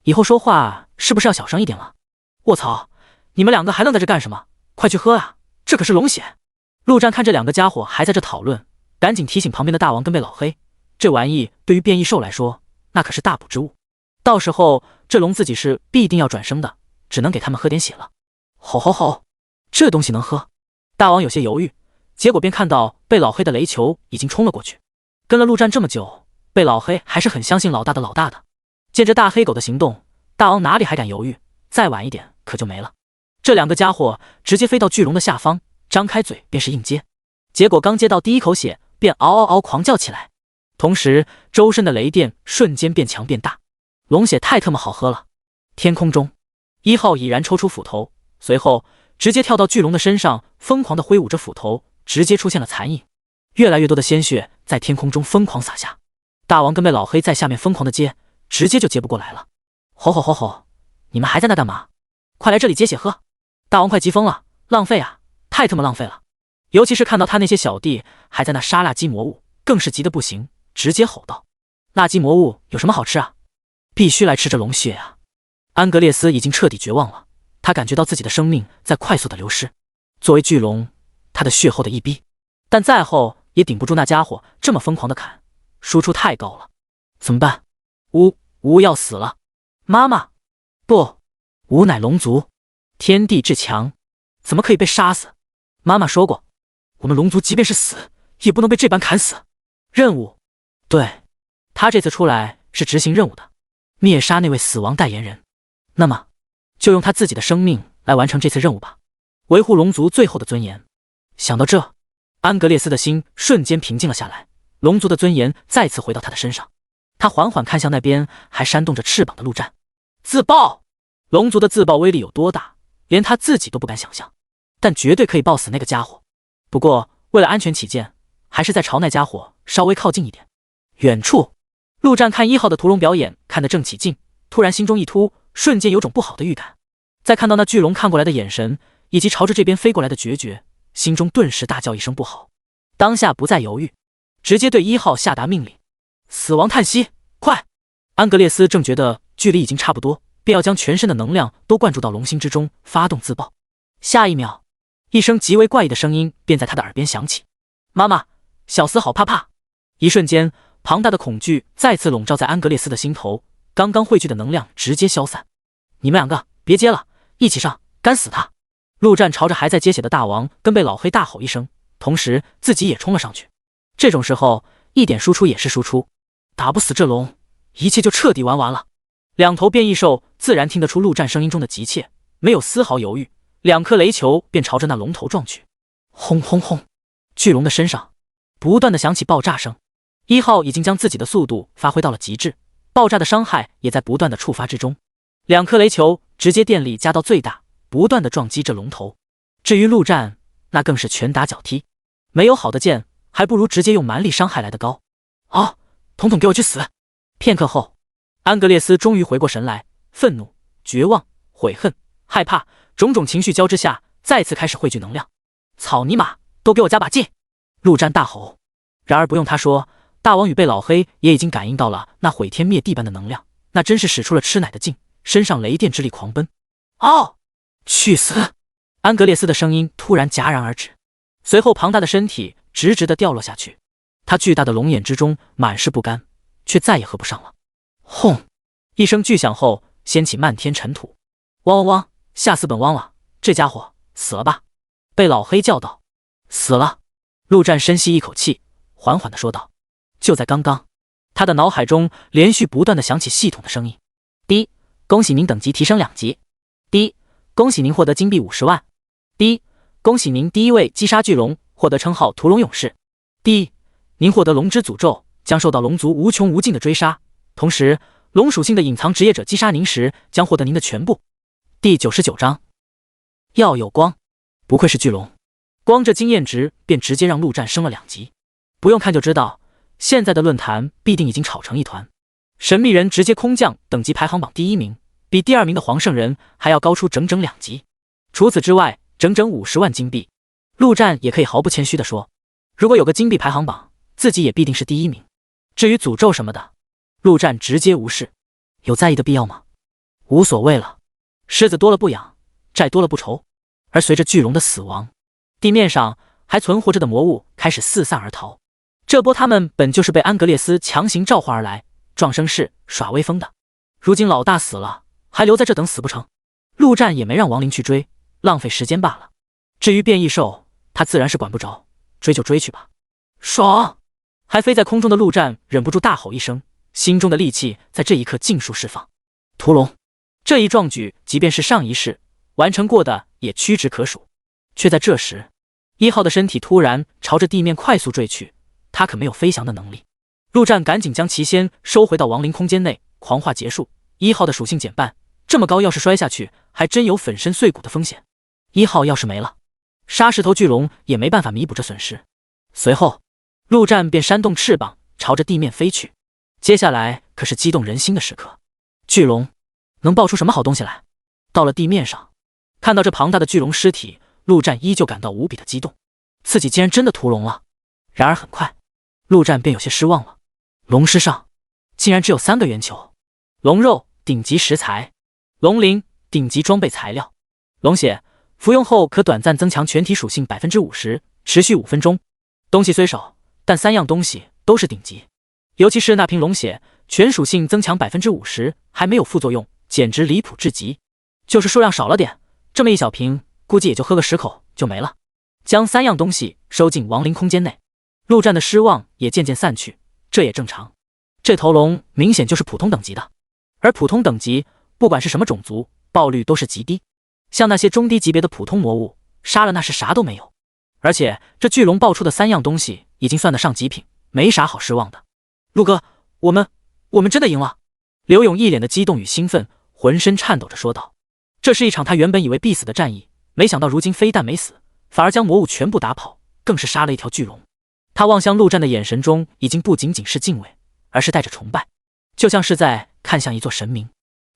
以后说话是不是要小声一点了？卧槽，你们2个还愣在这干什么？快去喝啊，这可是龙血！陆战看这2个家伙还在这讨论，赶紧提醒旁边的大王跟被老黑，这玩意对于变异兽来说，那可是大补之物，到时候这龙自己是必定要转生的，只能给他们喝点血了。好，这东西能喝？大王有些犹豫，结果便看到被老黑的雷球已经冲了过去。跟了陆战这么久，被老黑还是很相信老大的。见着大黑狗的行动，大王哪里还敢犹豫，再晚一点可就没了。这两个家伙直接飞到巨龙的下方，张开嘴便是硬接，结果刚接到第一口血，便嗷嗷嗷狂叫起来，同时周身的雷电瞬间变强变大，龙血太特么好喝了。天空中，1号已然抽出斧头，随后直接跳到巨龙的身上，疯狂地挥舞着斧头，直接出现了残影，越来越多的鲜血在天空中疯狂洒下。大王跟被老黑在下面疯狂的接，直接就接不过来了。吼吼吼吼，你们还在那干嘛？快来这里接血喝！大王快急疯了，浪费啊，太他妈浪费了！尤其是看到他那些小弟还在那杀辣鸡魔物，更是急得不行，直接吼道：辣鸡魔物有什么好吃啊？必须来吃这龙血啊！安格列斯已经彻底绝望了，他感觉到自己的生命在快速的流失。作为巨龙，他的血厚的一逼，但再厚也顶不住那家伙这么疯狂的砍，输出太高了。怎么办？吾要死了！妈妈，不，吾乃龙族，天地至强，怎么可以被杀死？妈妈说过，我们龙族即便是死，也不能被这般砍死。任务，对，他这次出来是执行任务的，灭杀那位死亡代言人。那么，就用他自己的生命来完成这次任务吧，维护龙族最后的尊严。想到这，安格列斯的心瞬间平静了下来，龙族的尊严再次回到他的身上。他缓缓看向那边还扇动着翅膀的陆战。自爆！龙族的自爆威力有多大，连他自己都不敢想象，但绝对可以爆死那个家伙。不过为了安全起见，还是再朝那家伙稍微靠近一点。远处，陆战看1号的屠龙表演看得正起劲，突然心中一突，瞬间有种不好的预感。再看到那巨龙看过来的眼神，以及朝着这边飞过来的决绝，心中顿时大叫一声不好。当下不再犹豫，直接对1号下达命令：死亡叹息，快！安格列斯正觉得距离已经差不多，便要将全身的能量都灌注到龙心之中，发动自爆。下一秒，一声极为怪异的声音便在他的耳边响起：妈妈，小厮好怕怕！一瞬间，庞大的恐惧再次笼罩在安格列斯的心头，刚刚汇聚的能量直接消散。你们两个别接了，一起上，干死他！陆战朝着还在接血的大王跟被老黑大吼一声，同时自己也冲了上去。这种时候一点输出也是输出，打不死这龙，一切就彻底玩完了。两头变异兽自然听得出陆战声音中的急切，没有丝毫犹豫，2颗雷球便朝着那龙头撞去。轰轰轰！巨龙的身上不断的响起爆炸声。1号已经将自己的速度发挥到了极致，爆炸的伤害也在不断的触发之中。2颗雷球直接电力加到最大，不断的撞击这龙头。至于陆战，那更是拳打脚踢，没有好的剑，还不如直接用蛮力伤害来得高。啊！统统给我去死！片刻后，安格列斯终于回过神来，愤怒、绝望、悔恨、害怕，种种情绪交织下，再次开始汇聚能量。草泥马，都给我加把劲！陆战大吼。然而不用他说，大王与被老黑也已经感应到了那毁天灭地般的能量，那真是使出了吃奶的劲，身上雷电之力狂奔。哦，去死！安格列斯的声音突然戛然而止，随后庞大的身体直直的掉落下去。他巨大的龙眼之中满是不甘，却再也合不上了。轰！一声巨响后，掀起漫天尘土。汪汪汪！吓死本汪了！这家伙死了吧？被老黑叫道。死了。陆战深吸一口气，缓缓地说道。就在刚刚，他的脑海中连续不断地响起系统的声音：第一，恭喜您等级提升2级；第一，恭喜您获得金币50万；第一，恭喜您第1位击杀巨龙，获得称号屠龙勇士；第一，您获得龙之诅咒，将受到龙族无穷无尽的追杀，同时龙属性的隐藏职业者击杀您时，将获得您的全部。第99章，要有光。不愧是巨龙，光这经验值便直接让陆战升了2级。不用看就知道，现在的论坛必定已经吵成一团。神秘人直接空降等级排行榜第1名，比第2名的黄圣人还要高出整整2级。除此之外，整整50万金币。陆战也可以毫不谦虚地说，如果有个金币排行榜，自己也必定是第1名。至于诅咒什么的，陆战直接无视，有在意的必要吗？无所谓了，狮子多了不痒，债多了不愁。而随着巨龙的死亡，地面上还存活着的魔物开始四散而逃。这波他们本就是被安格列斯强行召唤而来，壮声势耍威风的。如今老大死了，还留在这等死不成？陆战也没让亡灵去追，浪费时间罢了。至于变异兽，他自然是管不着，追就追去吧。爽！还飞在空中的陆战忍不住大吼一声，心中的戾气在这一刻尽数释放。屠龙这一壮举，即便是上一世完成过的也屈指可数，却在这时1号的身体突然朝着地面快速坠去，他可没有飞翔的能力。陆战赶紧将奇仙收回到亡灵空间内，狂化结束。1号的属性减半，这么高要是摔下去，还真有粉身碎骨的风险。1号要是没了，沙石头巨龙也没办法弥补这损失。随后，陆战便扇动翅膀朝着地面飞去。接下来可是激动人心的时刻，巨龙能爆出什么好东西来？到了地面上，看到这庞大的巨龙尸体，陆战依旧感到无比的激动，自己竟然真的屠龙了。然而很快，陆战便有些失望了，龙尸上竟然只有3个圆球。龙肉顶级食材，龙鳞顶级装备材料，龙血服用后可短暂增强全体属性 50%， 持续5分钟。东西虽少，但3样东西都是顶级，尤其是那瓶龙血，全属性增强 50%， 还没有副作用，简直离谱至极。就是数量少了点，这么一小瓶估计也就喝个10口就没了。将3样东西收进亡灵空间内，陆战的失望也渐渐散去，这也正常。这头龙明显就是普通等级的，而普通等级不管是什么种族，爆率都是极低，像那些中低级别的普通魔物，杀了那是啥都没有。而且这巨龙爆出的3样东西已经算得上极品，没啥好失望的。陆哥，我们真的赢了！刘勇一脸的激动与兴奋，浑身颤抖着说道。这是一场他原本以为必死的战役，没想到如今非但没死，反而将魔物全部打跑，更是杀了一条巨龙。他望向陆战的眼神中已经不仅仅是敬畏，而是带着崇拜，就像是在看向一座神明。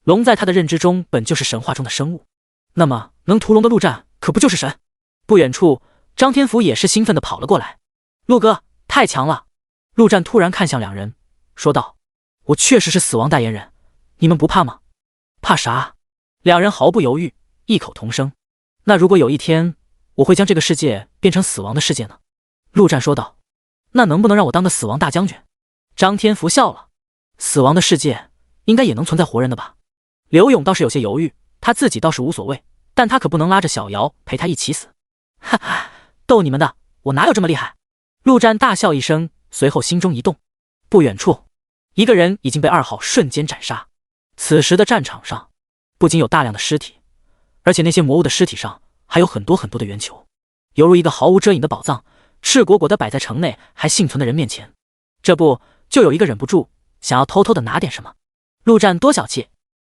龙在他的认知中本就是神话中的生物，那么能屠龙的陆战可不就是神？不远处，张天福也是兴奋地跑了过来。陆哥，太强了！陆战突然看向两人，说道：“我确实是死亡代言人，你们不怕吗？”怕啥？两人毫不犹豫，异口同声：“那如果有一天我会将这个世界变成死亡的世界呢？”陆战说道：“那能不能让我当个死亡大将军？”张天福笑了：“死亡的世界应该也能存在活人的吧？”刘勇倒是有些犹豫，他自己倒是无所谓，但他可不能拉着小瑶陪他一起死。哈哈，逗你们的，我哪有这么厉害？陆战大笑一声，随后心中一动，不远处，一个人已经被2号瞬间斩杀。此时的战场上，不仅有大量的尸体，而且那些魔物的尸体上还有很多很多的圆球，犹如一个毫无遮影的宝藏，赤果果地摆在城内还幸存的人面前。这不，就有一个忍不住想要偷偷的拿点什么。陆战多小气，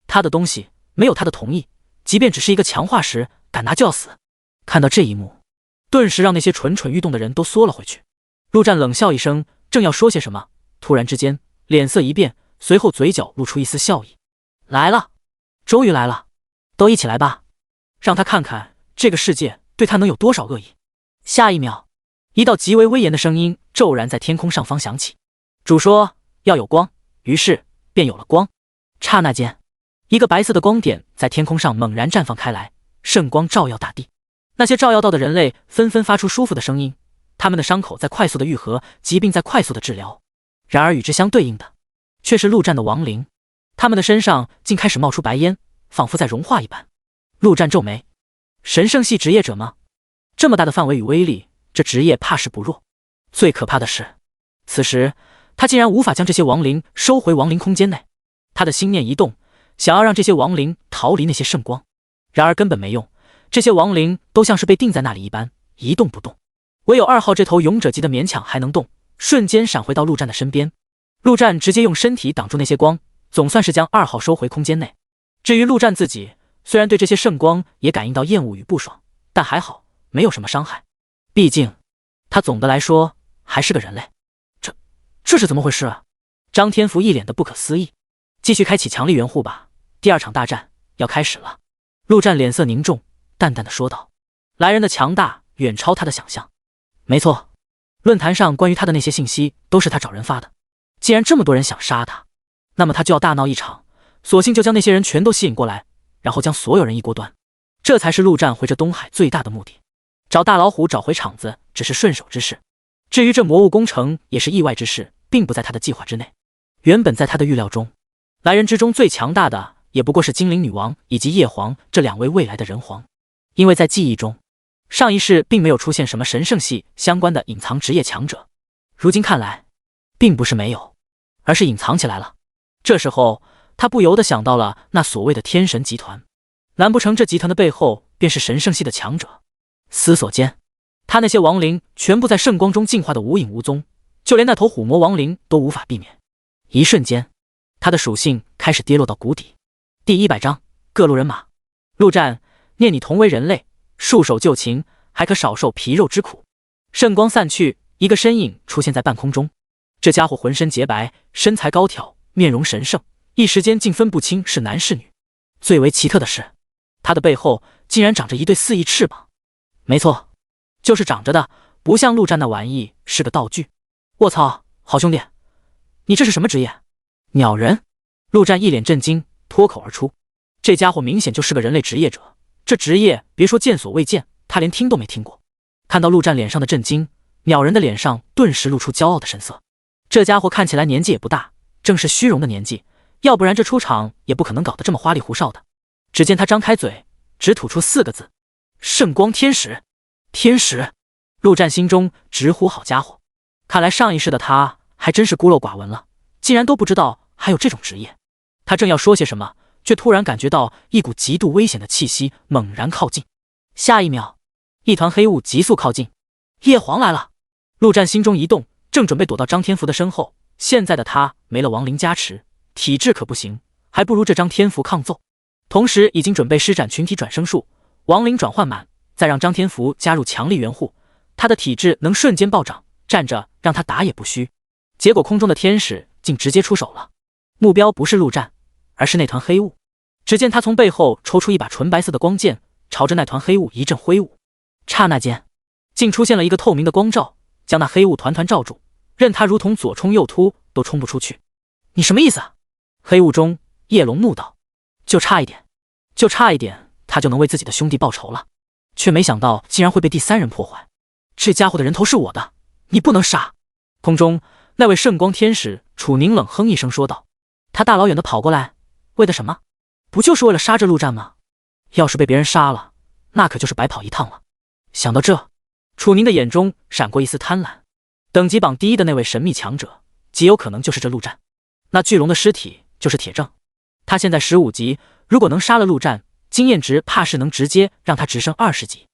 他的东西没有他的同意，即便只是一个强化石，敢拿就要死。看到这一幕，顿时让那些蠢蠢欲动的人都缩了回去。陆战冷笑一声，正要说些什么，突然之间脸色一变，随后嘴角露出一丝笑意。来了，终于来了，都一起来吧，让他看看这个世界对他能有多少恶意。下一秒，一道极为威严的声音骤然在天空上方响起：“主说要有光，于是便有了光。”刹那间，一个白色的光点在天空上猛然绽放开来，圣光照耀大地。那些照耀到的人类纷纷发出舒服的声音，他们的伤口在快速的愈合，疾病在快速的治疗。然而与之相对应的，却是陆战的亡灵，他们的身上竟开始冒出白烟，仿佛在融化一般。陆战皱眉：神圣系职业者吗？这么大的范围与威力，这职业怕是不弱。最可怕的是，此时他竟然无法将这些亡灵收回亡灵空间内。他的心念一动，想要让这些亡灵逃离那些圣光，然而根本没用，这些亡灵都像是被定在那里一般，一动不动。唯有2号这头勇者级的勉强还能动，瞬间闪回到陆战的身边。陆战直接用身体挡住那些光，总算是将2号收回空间内。至于陆战自己，虽然对这些圣光也感应到厌恶与不爽，但还好没有什么伤害，毕竟他总的来说还是个人类。这是怎么回事啊？张天福一脸的不可思议。继续开启强力援护吧，第2场大战要开始了。陆战脸色凝重，淡淡的说道：“来人的强大远超他的想象。”没错，论坛上关于他的那些信息都是他找人发的。既然这么多人想杀他，那么他就要大闹一场，索性就将那些人全都吸引过来，然后将所有人一锅端。这才是陆战回这东海最大的目的。找大老虎找回场子只是顺手之事，至于这魔物工程也是意外之事，并不在他的计划之内。原本在他的预料中，来人之中最强大的也不过是精灵女王以及夜皇这2位未来的人皇，因为在记忆中，上一世并没有出现什么神圣系相关的隐藏职业强者。如今看来，并不是没有，而是隐藏起来了。这时候，他不由得想到了那所谓的天神集团，难不成这集团的背后便是神圣系的强者？思索间，他那些亡灵全部在圣光中净化的无影无踪，就连那头虎魔亡灵都无法避免。一瞬间，他的属性开始跌落到谷底。第100章各路人马。陆战，念你同为人类，束手就擒，还可少受皮肉之苦。圣光散去，一个身影出现在半空中。这家伙浑身洁白，身材高挑，面容神圣，一时间竟分不清是男是女。最为奇特的是，他的背后竟然长着一对4翼翅膀。没错，就是长着的，不像陆战那玩意是个道具。卧槽，好兄弟，你这是什么职业？鸟人？陆战一脸震惊，脱口而出。这家伙明显就是个人类职业者，这职业别说见所未见，他连听都没听过。看到陆战脸上的震惊，鸟人的脸上顿时露出骄傲的神色。这家伙看起来年纪也不大，正是虚荣的年纪，要不然这出场也不可能搞得这么花里胡哨的。只见他张开嘴，只吐出4个字：圣光天使。天使！陆战心中直呼好家伙，看来上一世的他还真是孤陋寡闻了，竟然都不知道还有这种职业。他正要说些什么，却突然感觉到一股极度危险的气息猛然靠近。下一秒，一团黑雾急速靠近。叶皇来了！陆战心中一动，正准备躲到张天福的身后。现在的他没了亡灵加持，体质可不行，还不如这张天福抗揍。同时已经准备施展群体转生术，亡灵转换满，再让张天福加入强力援护，他的体质能瞬间暴涨，站着让他打也不虚。结果空中的天使竟直接出手了，目标不是陆战，而是那团黑雾。只见他从背后抽出一把纯白色的光剑，朝着那团黑雾一阵挥舞。刹那间，竟出现了一个透明的光罩，将那黑雾团团罩住，任他如同左冲右突都冲不出去。你什么意思啊？黑雾中，叶龙怒道：就差一点，就差一点，他就能为自己的兄弟报仇了，却没想到竟然会被第3人破坏。这家伙的人头是我的，你不能杀！空中那位圣光天使楚宁冷哼一声说道：他大老远的跑过来，为的什么？不就是为了杀这陆战吗？要是被别人杀了，那可就是白跑一趟了。想到这，楚宁的眼中闪过一丝贪婪。等级榜第1的那位神秘强者，极有可能就是这陆战。那巨龙的尸体就是铁证。他现在15级，如果能杀了陆战，经验值怕是能直接让他直升20级。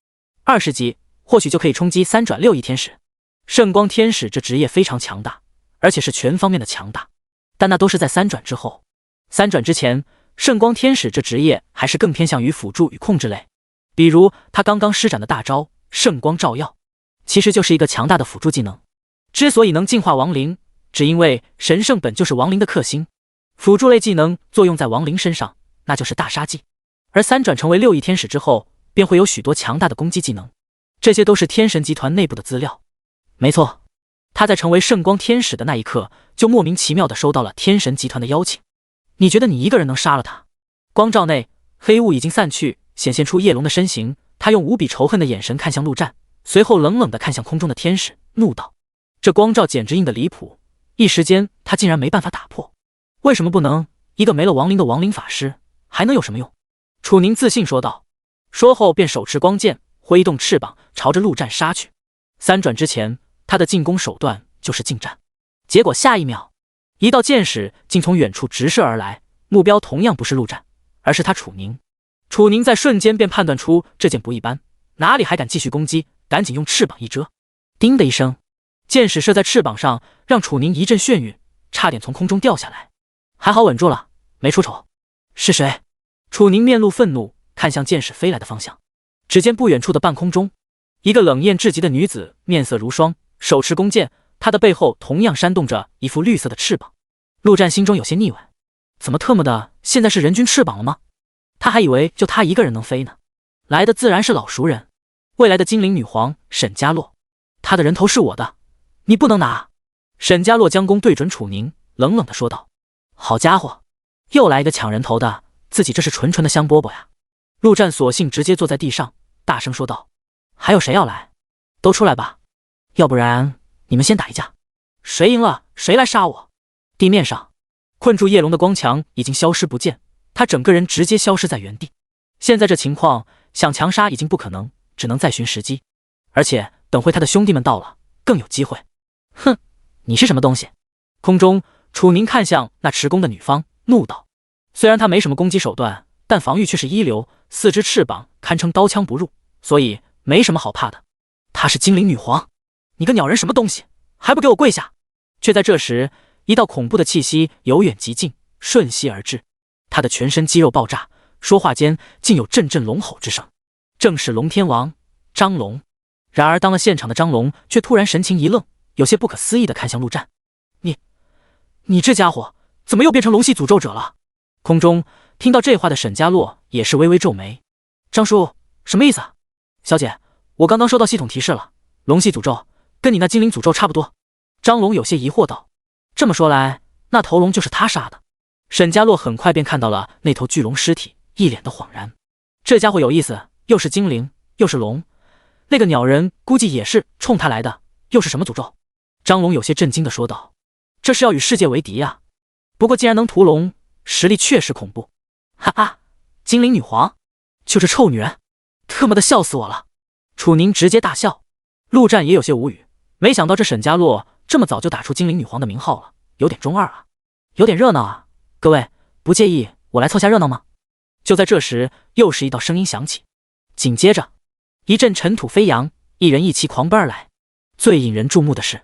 20级或许就可以冲击3转6翼天使。圣光天使这职业非常强大，而且是全方面的强大，但那都是在3转之后。3转之前，圣光天使这职业还是更偏向于辅助与控制类，比如他刚刚施展的大招圣光照耀，其实就是一个强大的辅助技能。之所以能净化亡灵，只因为神圣本就是亡灵的克星，辅助类技能作用在亡灵身上，那就是大杀技。而3转成为6翼天使之后，便会有许多强大的攻击技能，这些都是天神集团内部的资料。没错，他在成为圣光天使的那一刻，就莫名其妙地收到了天神集团的邀请。你觉得你一个人能杀了他？光照内，黑雾已经散去，显现出叶龙的身形。他用无比仇恨的眼神看向陆战，随后冷冷地看向空中的天使，怒道：这光照简直硬得离谱，一时间他竟然没办法打破。为什么不能？一个没了亡灵的亡灵法师还能有什么用？楚宁自信说道。说后便手持光剑，挥动翅膀朝着陆战杀去。3转之前，他的进攻手段就是近战，结果下一秒，一道箭矢竟从远处直射而来，目标同样不是陆战，而是他楚宁。楚宁在瞬间便判断出这箭不一般，哪里还敢继续攻击，赶紧用翅膀一遮，叮的一声，箭矢射在翅膀上，让楚宁一阵眩晕，差点从空中掉下来。还好稳住了，没出丑。是谁？楚宁面露愤怒，看向箭矢飞来的方向。只见不远处的半空中，一个冷艳至极的女子，面色如霜，手持弓箭，她的背后同样扇动着一副绿色的翅膀。陆战心中有些腻味，怎么特么的现在是人均翅膀了吗？他还以为就他一个人能飞呢。来的自然是老熟人，未来的精灵女皇沈佳洛。她的人头是我的，你不能拿。沈佳洛将弓对准楚宁，冷冷地说道：好家伙，又来一个抢人头的，自己这是纯纯的香饽饽呀。陆战索性直接坐在地上，大声说道：还有谁要来？都出来吧，要不然你们先打一架，谁赢了谁来杀我。地面上困住叶龙的光墙已经消失不见，他整个人直接消失在原地。现在这情况，想强杀已经不可能，只能再寻时机。而且等会他的兄弟们到了，更有机会。哼，你是什么东西？空中楚宁看向那持弓的女方，怒道：“虽然她没什么攻击手段，但防御却是一流，四只翅膀堪称刀枪不入，所以没什么好怕的。她是精灵女皇，你个鸟人什么东西，还不给我跪下！”却在这时，一道恐怖的气息由远及近，瞬息而至。他的全身肌肉爆炸，说话间竟有阵阵龙吼之声，正是龙天王张龙。然而当了现场的张龙却突然神情一愣，有些不可思议地看向陆战：“你这家伙怎么又变成龙系诅咒者了？”空中听到这话的沈家洛也是微微皱眉：“张叔，什么意思啊？”“小姐，我刚刚收到系统提示了，龙系诅咒跟你那精灵诅咒差不多。”张龙有些疑惑道：“这么说来，那头龙就是他杀的？”沈家洛很快便看到了那头巨龙尸体，一脸的恍然。这家伙有意思，又是精灵，又是龙，那个鸟人估计也是冲他来的，又是什么诅咒？张龙有些震惊地说道：“这是要与世界为敌啊！不过既然能屠龙，实力确实恐怖。”“哈哈，精灵女皇，就这臭女人，特么的笑死我了！”楚宁直接大笑，陆战也有些无语，没想到这沈家洛这么早就打出精灵女皇的名号了，有点中二啊，有点热闹啊！各位不介意我来凑下热闹吗？就在这时，又是一道声音响起，紧接着一阵尘土飞扬，一人一骑狂奔而来。最引人注目的是，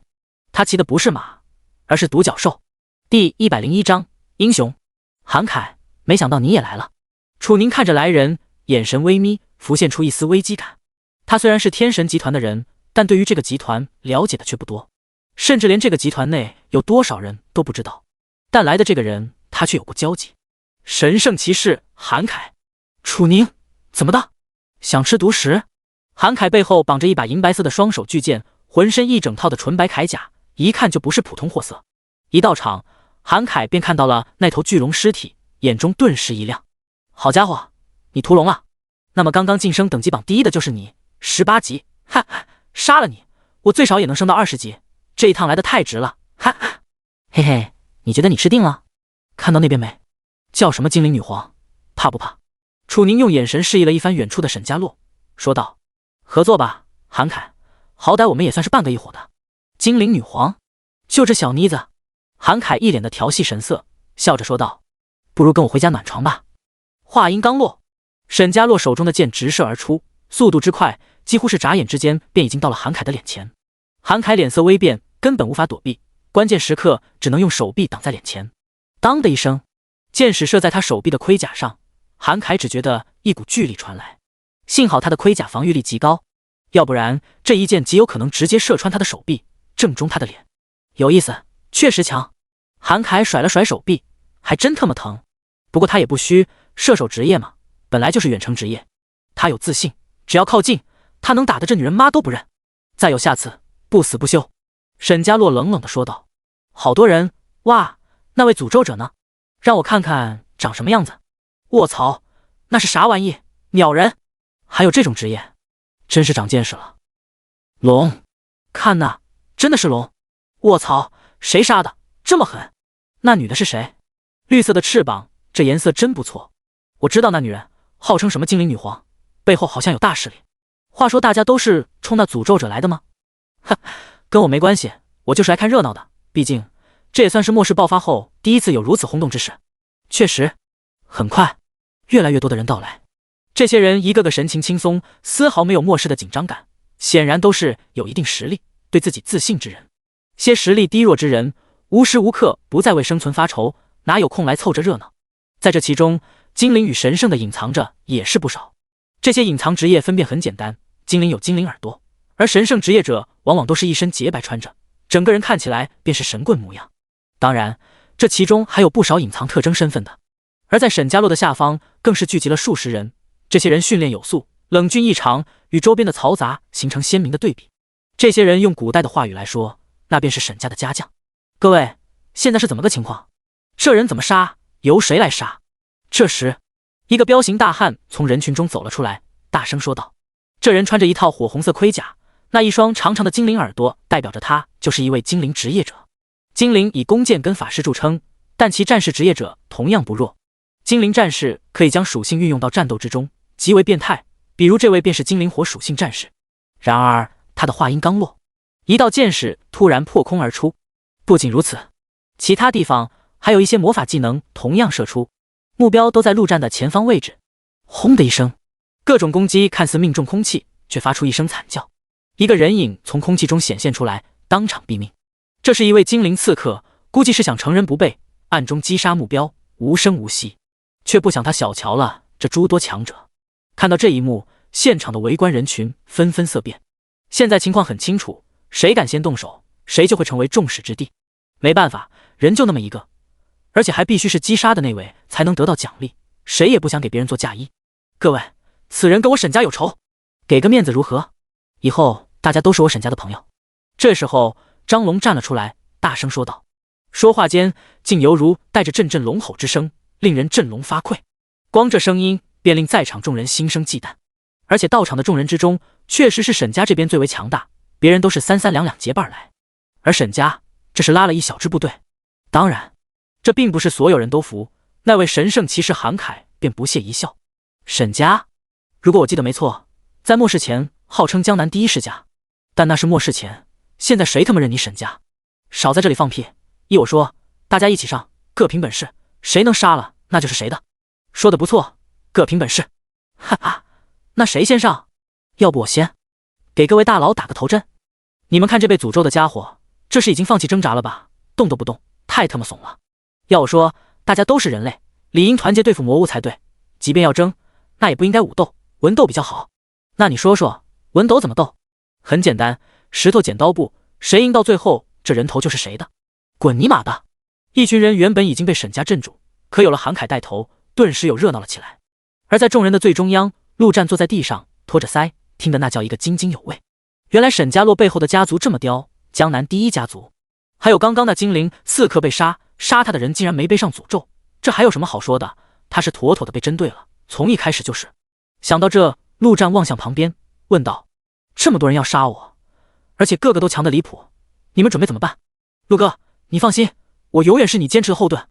他骑的不是马，而是独角兽。第101章英雄。韩凯，没想到你也来了。楚宁看着来人，眼神微眯，浮现出一丝危机感。他虽然是天神集团的人，但对于这个集团了解的却不多，甚至连这个集团内有多少人都不知道。但来的这个人他却有过交集，神圣骑士韩凯。楚宁，怎么的？想吃独食？韩凯背后绑着一把银白色的双手巨剑，浑身一整套的纯白铠甲，一看就不是普通货色。一到场，韩凯便看到了那头巨龙尸体，眼中顿时一亮。好家伙，你屠龙了？那么刚刚晋升等级榜第一的就是你，18级，哈哈，杀了你，我最少也能升到20级，这一趟来的太值了，哈哈。嘿嘿，你觉得你吃定了？看到那边没？叫什么精灵女皇，怕不怕？楚宁用眼神示意了一番远处的沈家洛，说道：“合作吧，韩凯，好歹我们也算是半个一伙的。”精灵女皇，就这小妮子？韩凯一脸的调戏神色，笑着说道：“不如跟我回家暖床吧。”话音刚落，沈家洛手中的剑直射而出，速度之快，几乎是眨眼之间便已经到了韩凯的脸前。韩凯脸色微变，根本无法躲避，关键时刻只能用手臂挡在脸前。当的一声，箭矢射在他手臂的盔甲上，韩凯只觉得一股巨力传来，幸好他的盔甲防御力极高，要不然这一箭极有可能直接射穿他的手臂，正中他的脸。有意思，确实强。韩凯甩了甩手臂，还真特么疼。不过他也不虚，射手职业嘛，本来就是远程职业。他有自信，只要靠近，他能打得这女人妈都不认。再有下次，不死不休。沈家洛冷冷地说道。好多人，哇，那位诅咒者呢？让我看看长什么样子。卧槽，那是啥玩意？鸟人？还有这种职业，真是长见识了。龙，看那，真的是龙。卧槽，谁杀的？这么狠？那女的是谁？绿色的翅膀，这颜色真不错。我知道那女人，号称什么精灵女皇，背后好像有大势力。话说大家都是冲那诅咒者来的吗？哼，跟我没关系，我就是来看热闹的。毕竟这也算是末世爆发后第一次有如此轰动之事。确实，很快，越来越多的人到来。这些人一个个神情轻松，丝毫没有末世的紧张感，显然都是有一定实力、对自己自信之人。些实力低弱之人，无时无刻不在为生存发愁，哪有空来凑着热闹？在这其中，精灵与神圣的隐藏着也是不少。这些隐藏职业分辨很简单，精灵有精灵耳朵，而神圣职业者往往都是一身洁白穿着，整个人看起来便是神棍模样。当然，这其中还有不少隐藏特征身份的。而在沈家洛的下方，更是聚集了数十人。这些人训练有素，冷峻异常，与周边的嘈杂形成鲜明的对比。这些人用古代的话语来说，那便是沈家的家将。各位，现在是怎么个情况？这人怎么杀？由谁来杀？这时，一个彪形大汉从人群中走了出来，大声说道。这人穿着一套火红色盔甲，那一双长长的精灵耳朵代表着他就是一位精灵职业者。精灵以弓箭跟法师著称，但其战士职业者同样不弱。精灵战士可以将属性运用到战斗之中，极为变态，比如这位便是精灵火属性战士。然而他的话音刚落，一道箭矢突然破空而出。不仅如此，其他地方还有一些魔法技能同样射出，目标都在陆战的前方位置。轰的一声，各种攻击看似命中空气，却发出一声惨叫，一个人影从空气中显现出来，当场毙命。这是一位精灵刺客，估计是想乘人不备，暗中击杀目标，无声无息，却不想他小瞧了这诸多强者。看到这一幕，现场的围观人群纷纷色变。现在情况很清楚，谁敢先动手，谁就会成为众矢之的。没办法，人就那么一个，而且还必须是击杀的那位才能得到奖励，谁也不想给别人做嫁衣。各位，此人跟我沈家有仇，给个面子如何？以后大家都是我沈家的朋友。这时候张龙站了出来，大声说道，说话间竟犹如带着阵阵龙吼之声，令人振聋发聩。光这声音便令在场众人心生忌惮，而且到场的众人之中，确实是沈家这边最为强大，别人都是3、3、2、2结伴来，而沈家这是拉了一小支部队。当然，这并不是所有人都服。那位神圣骑士韩凯便不屑一笑，沈家，如果我记得没错，在末世前号称江南第一世家，但那是末世前，现在谁他妈认你沈家？少在这里放屁！依我说，大家一起上，各凭本事，谁能杀了那就是谁的。说的不错，各凭本事。哈哈，那谁先上？要不我先给各位大佬打个头阵。你们看这被诅咒的家伙，这是已经放弃挣扎了吧？动都不动，太他妈怂了。要我说，大家都是人类，理应团结对付魔物才对。即便要争，那也不应该武斗，文斗比较好。那你说说，文斗怎么斗？很简单，石头剪刀布，谁赢到最后，这人头就是谁的。滚你妈的！一群人原本已经被沈家镇住，可有了韩凯带头，顿时又热闹了起来。而在众人的最中央，陆战坐在地上，托着腮，听得那叫一个津津有味。原来沈家洛背后的家族这么刁，江南第一家族。还有刚刚那精灵刺客被杀，杀他的人竟然没背上诅咒，这还有什么好说的？他是妥妥的被针对了，从一开始就是。想到这，陆战望向旁边，问道：这么多人要杀我，而且个个都强得离谱，你们准备怎么办？陆哥，你放心，我永远是你坚持的后盾。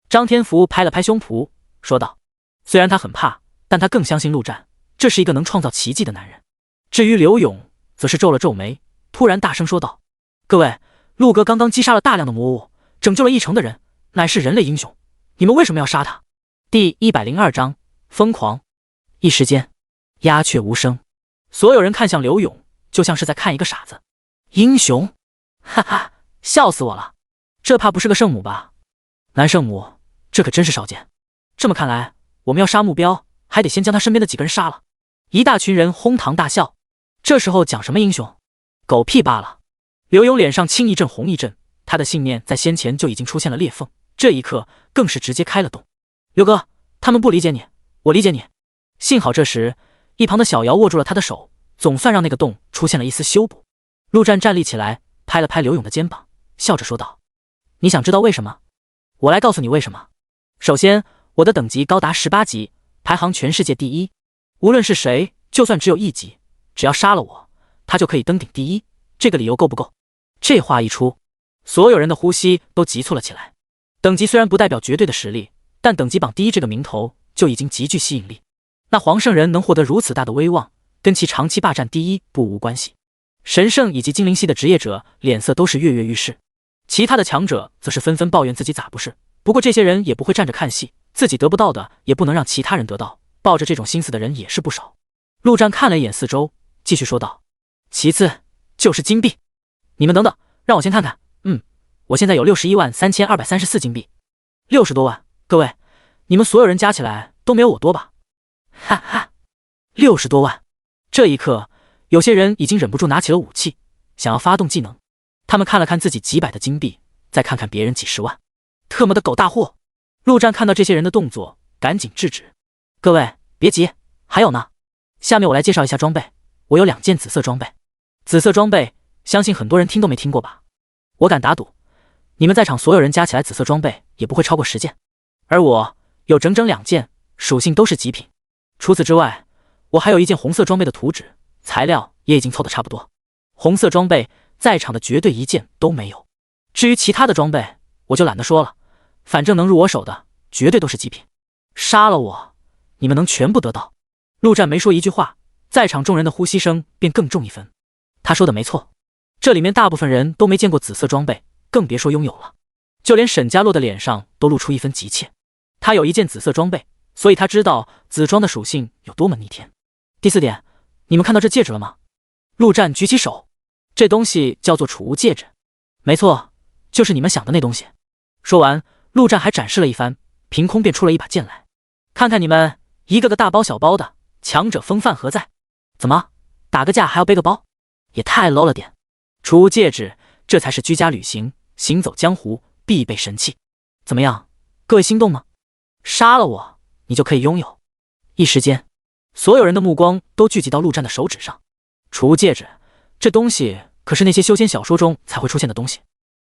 张天福拍了拍胸脯，说道。虽然他很怕，但他更相信陆战，这是一个能创造奇迹的男人。至于刘勇，则是皱了皱眉，突然大声说道：各位，陆哥刚刚击杀了大量的魔物，拯救了1城的人，乃是人类英雄，你们为什么要杀他？第102章疯狂。一时间鸦雀无声，所有人看向刘勇，就像是在看一个傻子。英雄？哈哈，笑死我了，这怕不是个圣母吧？男圣母，这可真是少见。这么看来，我们要杀目标，还得先将他身边的几个人杀了。一大群人哄堂大笑，这时候讲什么英雄？狗屁罢了。刘勇脸上青一阵红一阵，他的信念在先前就已经出现了裂缝，这一刻更是直接开了洞。刘哥，他们不理解你，我理解你。幸好这时一旁的小瑶握住了他的手，总算让那个洞出现了一丝修补。陆战站立起来，拍了拍刘勇的肩膀，笑着说道：你想知道为什么？我来告诉你为什么。首先，我的等级高达18级，排行全世界第一，无论是谁，就算只有1级，只要杀了我，他就可以登顶第一。这个理由够不够？这话一出，所有人的呼吸都急促了起来。等级虽然不代表绝对的实力，但等级榜第一这个名头就已经极具吸引力。那黄圣人能获得如此大的威望，跟其长期霸占第一不无关系。神圣以及精灵系的职业者脸色都是跃跃欲试，其他的强者则是纷纷抱怨自己咋不是。不过这些人也不会站着看戏，自己得不到的也不能让其他人得到，抱着这种心思的人也是不少。陆战看了一眼四周，继续说道：其次就是金币，你们等等，让我先看看。我现在有613234金币，60多万。各位，你们所有人加起来都没有我多吧？哈哈，60多万。这一刻，有些人已经忍不住拿起了武器，想要发动技能。他们看了看自己几百的金币，再看看别人几十万，特么的狗大货！陆战看到这些人的动作，赶紧制止：各位别急，还有呢。下面我来介绍一下装备，我有2件紫色装备。紫色装备，相信很多人听都没听过吧？我敢打赌，你们在场所有人加起来紫色装备也不会超过10件，而我有整整2件，属性都是极品。除此之外，我还有1件红色装备的图纸，材料也已经凑得差不多。红色装备在场的绝对1件都没有。至于其他的装备，我就懒得说了，反正能入我手的绝对都是极品。杀了我，你们能全部得到。陆战没说一句话，在场众人的呼吸声便更重1分。他说的没错，这里面大部分人都没见过紫色装备，更别说拥有了。就连沈家洛的脸上都露出一分急切。他有一件紫色装备，所以他知道紫装的属性有多么逆天。第4点，你们看到这戒指了吗？陆战举起手，这东西叫做储物戒指。没错，就是你们想的那东西。说完，陆战还展示了一番，凭空便出了一把剑来。看看你们一个个大包小包的，强者风范何在？怎么打个架还要背个包？也太 low 了点。储物戒指，这才是居家旅行、行走江湖必备神器。怎么样，各位心动吗？杀了我，你就可以拥有。一时间，所有人的目光都聚集到陆战的手指上。储物戒指，这东西可是那些修仙小说中才会出现的东西。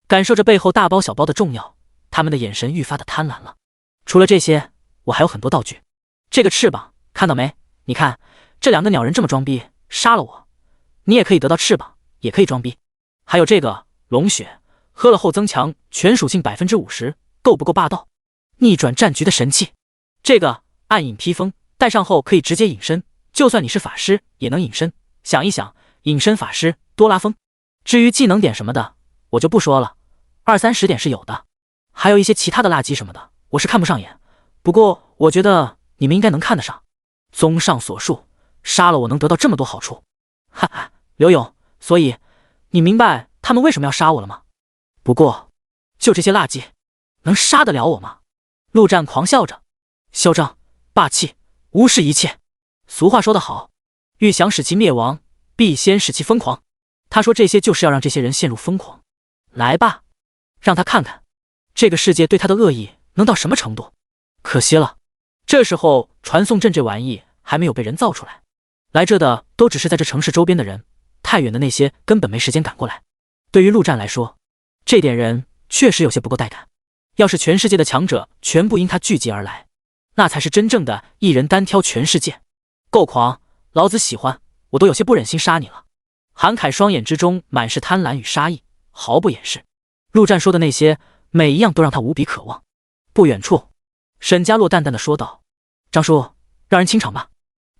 感受着背后大包小包的重要，他们的眼神愈发的贪婪了。除了这些，我还有很多道具。这个翅膀看到没？你看这2个鸟人这么装逼，杀了我，你也可以得到翅膀，也可以装逼。还有这个龙血，喝了后增强全属性 50%， 够不够霸道？逆转战局的神器。这个暗影披风，戴上后可以直接隐身，就算你是法师也能隐身。想一想，隐身法师多拉风。至于技能点什么的，我就不说了，20-30点是有的。还有一些其他的垃圾什么的，我是看不上眼。不过我觉得你们应该能看得上。综上所述，杀了我能得到这么多好处。哈哈，刘勇，所以你明白他们为什么要杀我了吗？不过就这些垃圾，能杀得了我吗？陆战狂笑着，嚣张霸气，无视一切。俗话说得好，欲想使其灭亡，必先使其疯狂。他说这些就是要让这些人陷入疯狂。来吧，让他看看这个世界对他的恶意能到什么程度。可惜了，这时候传送阵这玩意还没有被人造出来，来这的都只是在这城市周边的人，太远的那些根本没时间赶过来。对于陆战来说，这点人确实有些不够带感。要是全世界的强者全部因他聚集而来，那才是真正的一人单挑全世界。够狂，老子喜欢，我都有些不忍心杀你了。韩凯双眼之中满是贪婪与杀意，毫不掩饰。陆战说的那些，每一样都让他无比渴望。不远处，沈家洛淡淡的说道：“张叔，让人清场吧。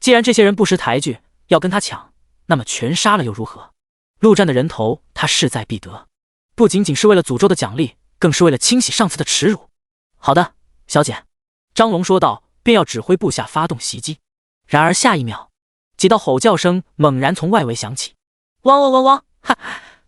既然这些人不识抬举，要跟他抢，那么全杀了又如何？陆战的人头，他势在必得，不仅仅是为了诅咒的奖励，更是为了清洗上次的耻辱。”好的，小姐。张龙说道，便要指挥部下发动袭击。然而下一秒，几道吼叫声猛然从外围响起。汪汪汪汪！哈，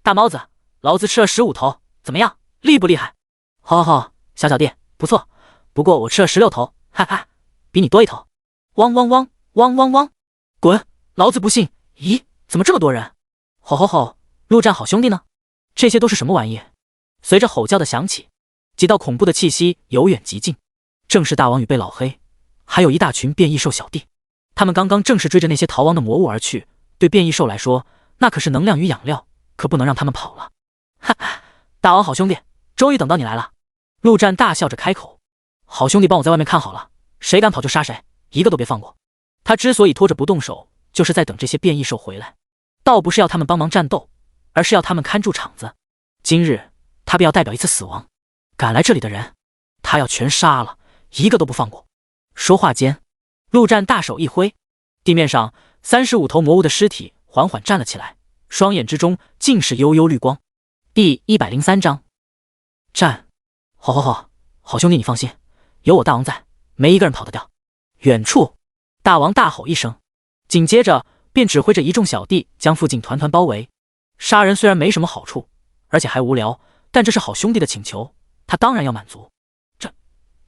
大猫子，老子吃了15头，怎么样，厉不厉害？好好好，小弟，不错。不过我吃了16头，哈哈，比你多1头。汪汪汪汪汪汪！滚！老子不信！咦，怎么这么多人？吼吼吼！陆战好兄弟呢？这些都是什么玩意？随着吼叫的响起，几道恐怖的气息由远及近，正是大王与贝老黑，还有一大群变异兽小弟。他们刚刚正是追着那些逃亡的魔物而去，对变异兽来说，那可是能量与养料，可不能让他们跑了。哈哈，大王好兄弟，终于等到你来了。陆战大笑着开口，好兄弟帮我在外面看好了，谁敢跑就杀谁，一个都别放过。他之所以拖着不动手，就是在等这些变异兽回来，倒不是要他们帮忙战斗，而是要他们看住场子。今日他便要代表一次死亡，赶来这里的人，他要全杀了，一个都不放过。说话间，陆战大手一挥，地面上35头魔物的尸体缓缓站了起来，双眼之中尽是幽幽绿光。第103章，战！好好好，好兄弟你放心，有我大王在，没一个人跑得掉。远处，大王大吼一声，紧接着便指挥着一众小弟将附近团团包围。杀人虽然没什么好处，而且还无聊，但这是好兄弟的请求，他当然要满足。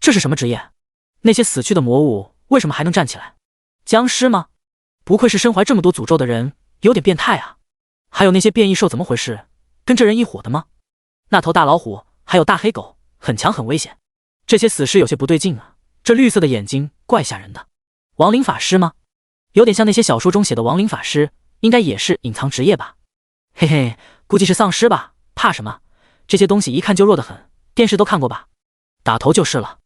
这是什么职业？那些死去的魔物为什么还能站起来？僵尸吗？不愧是身怀这么多诅咒的人，有点变态啊。还有那些变异兽怎么回事？跟这人一伙的吗？那头大老虎还有大黑狗很强很危险，这些死尸有些不对劲啊，这绿色的眼睛怪吓人的。亡灵法师吗？有点像那些小说中写的亡灵法师，应该也是隐藏职业吧。嘿嘿，估计是丧尸吧，怕什么？这些东西一看就弱得很，电视都看过吧？打头就是了。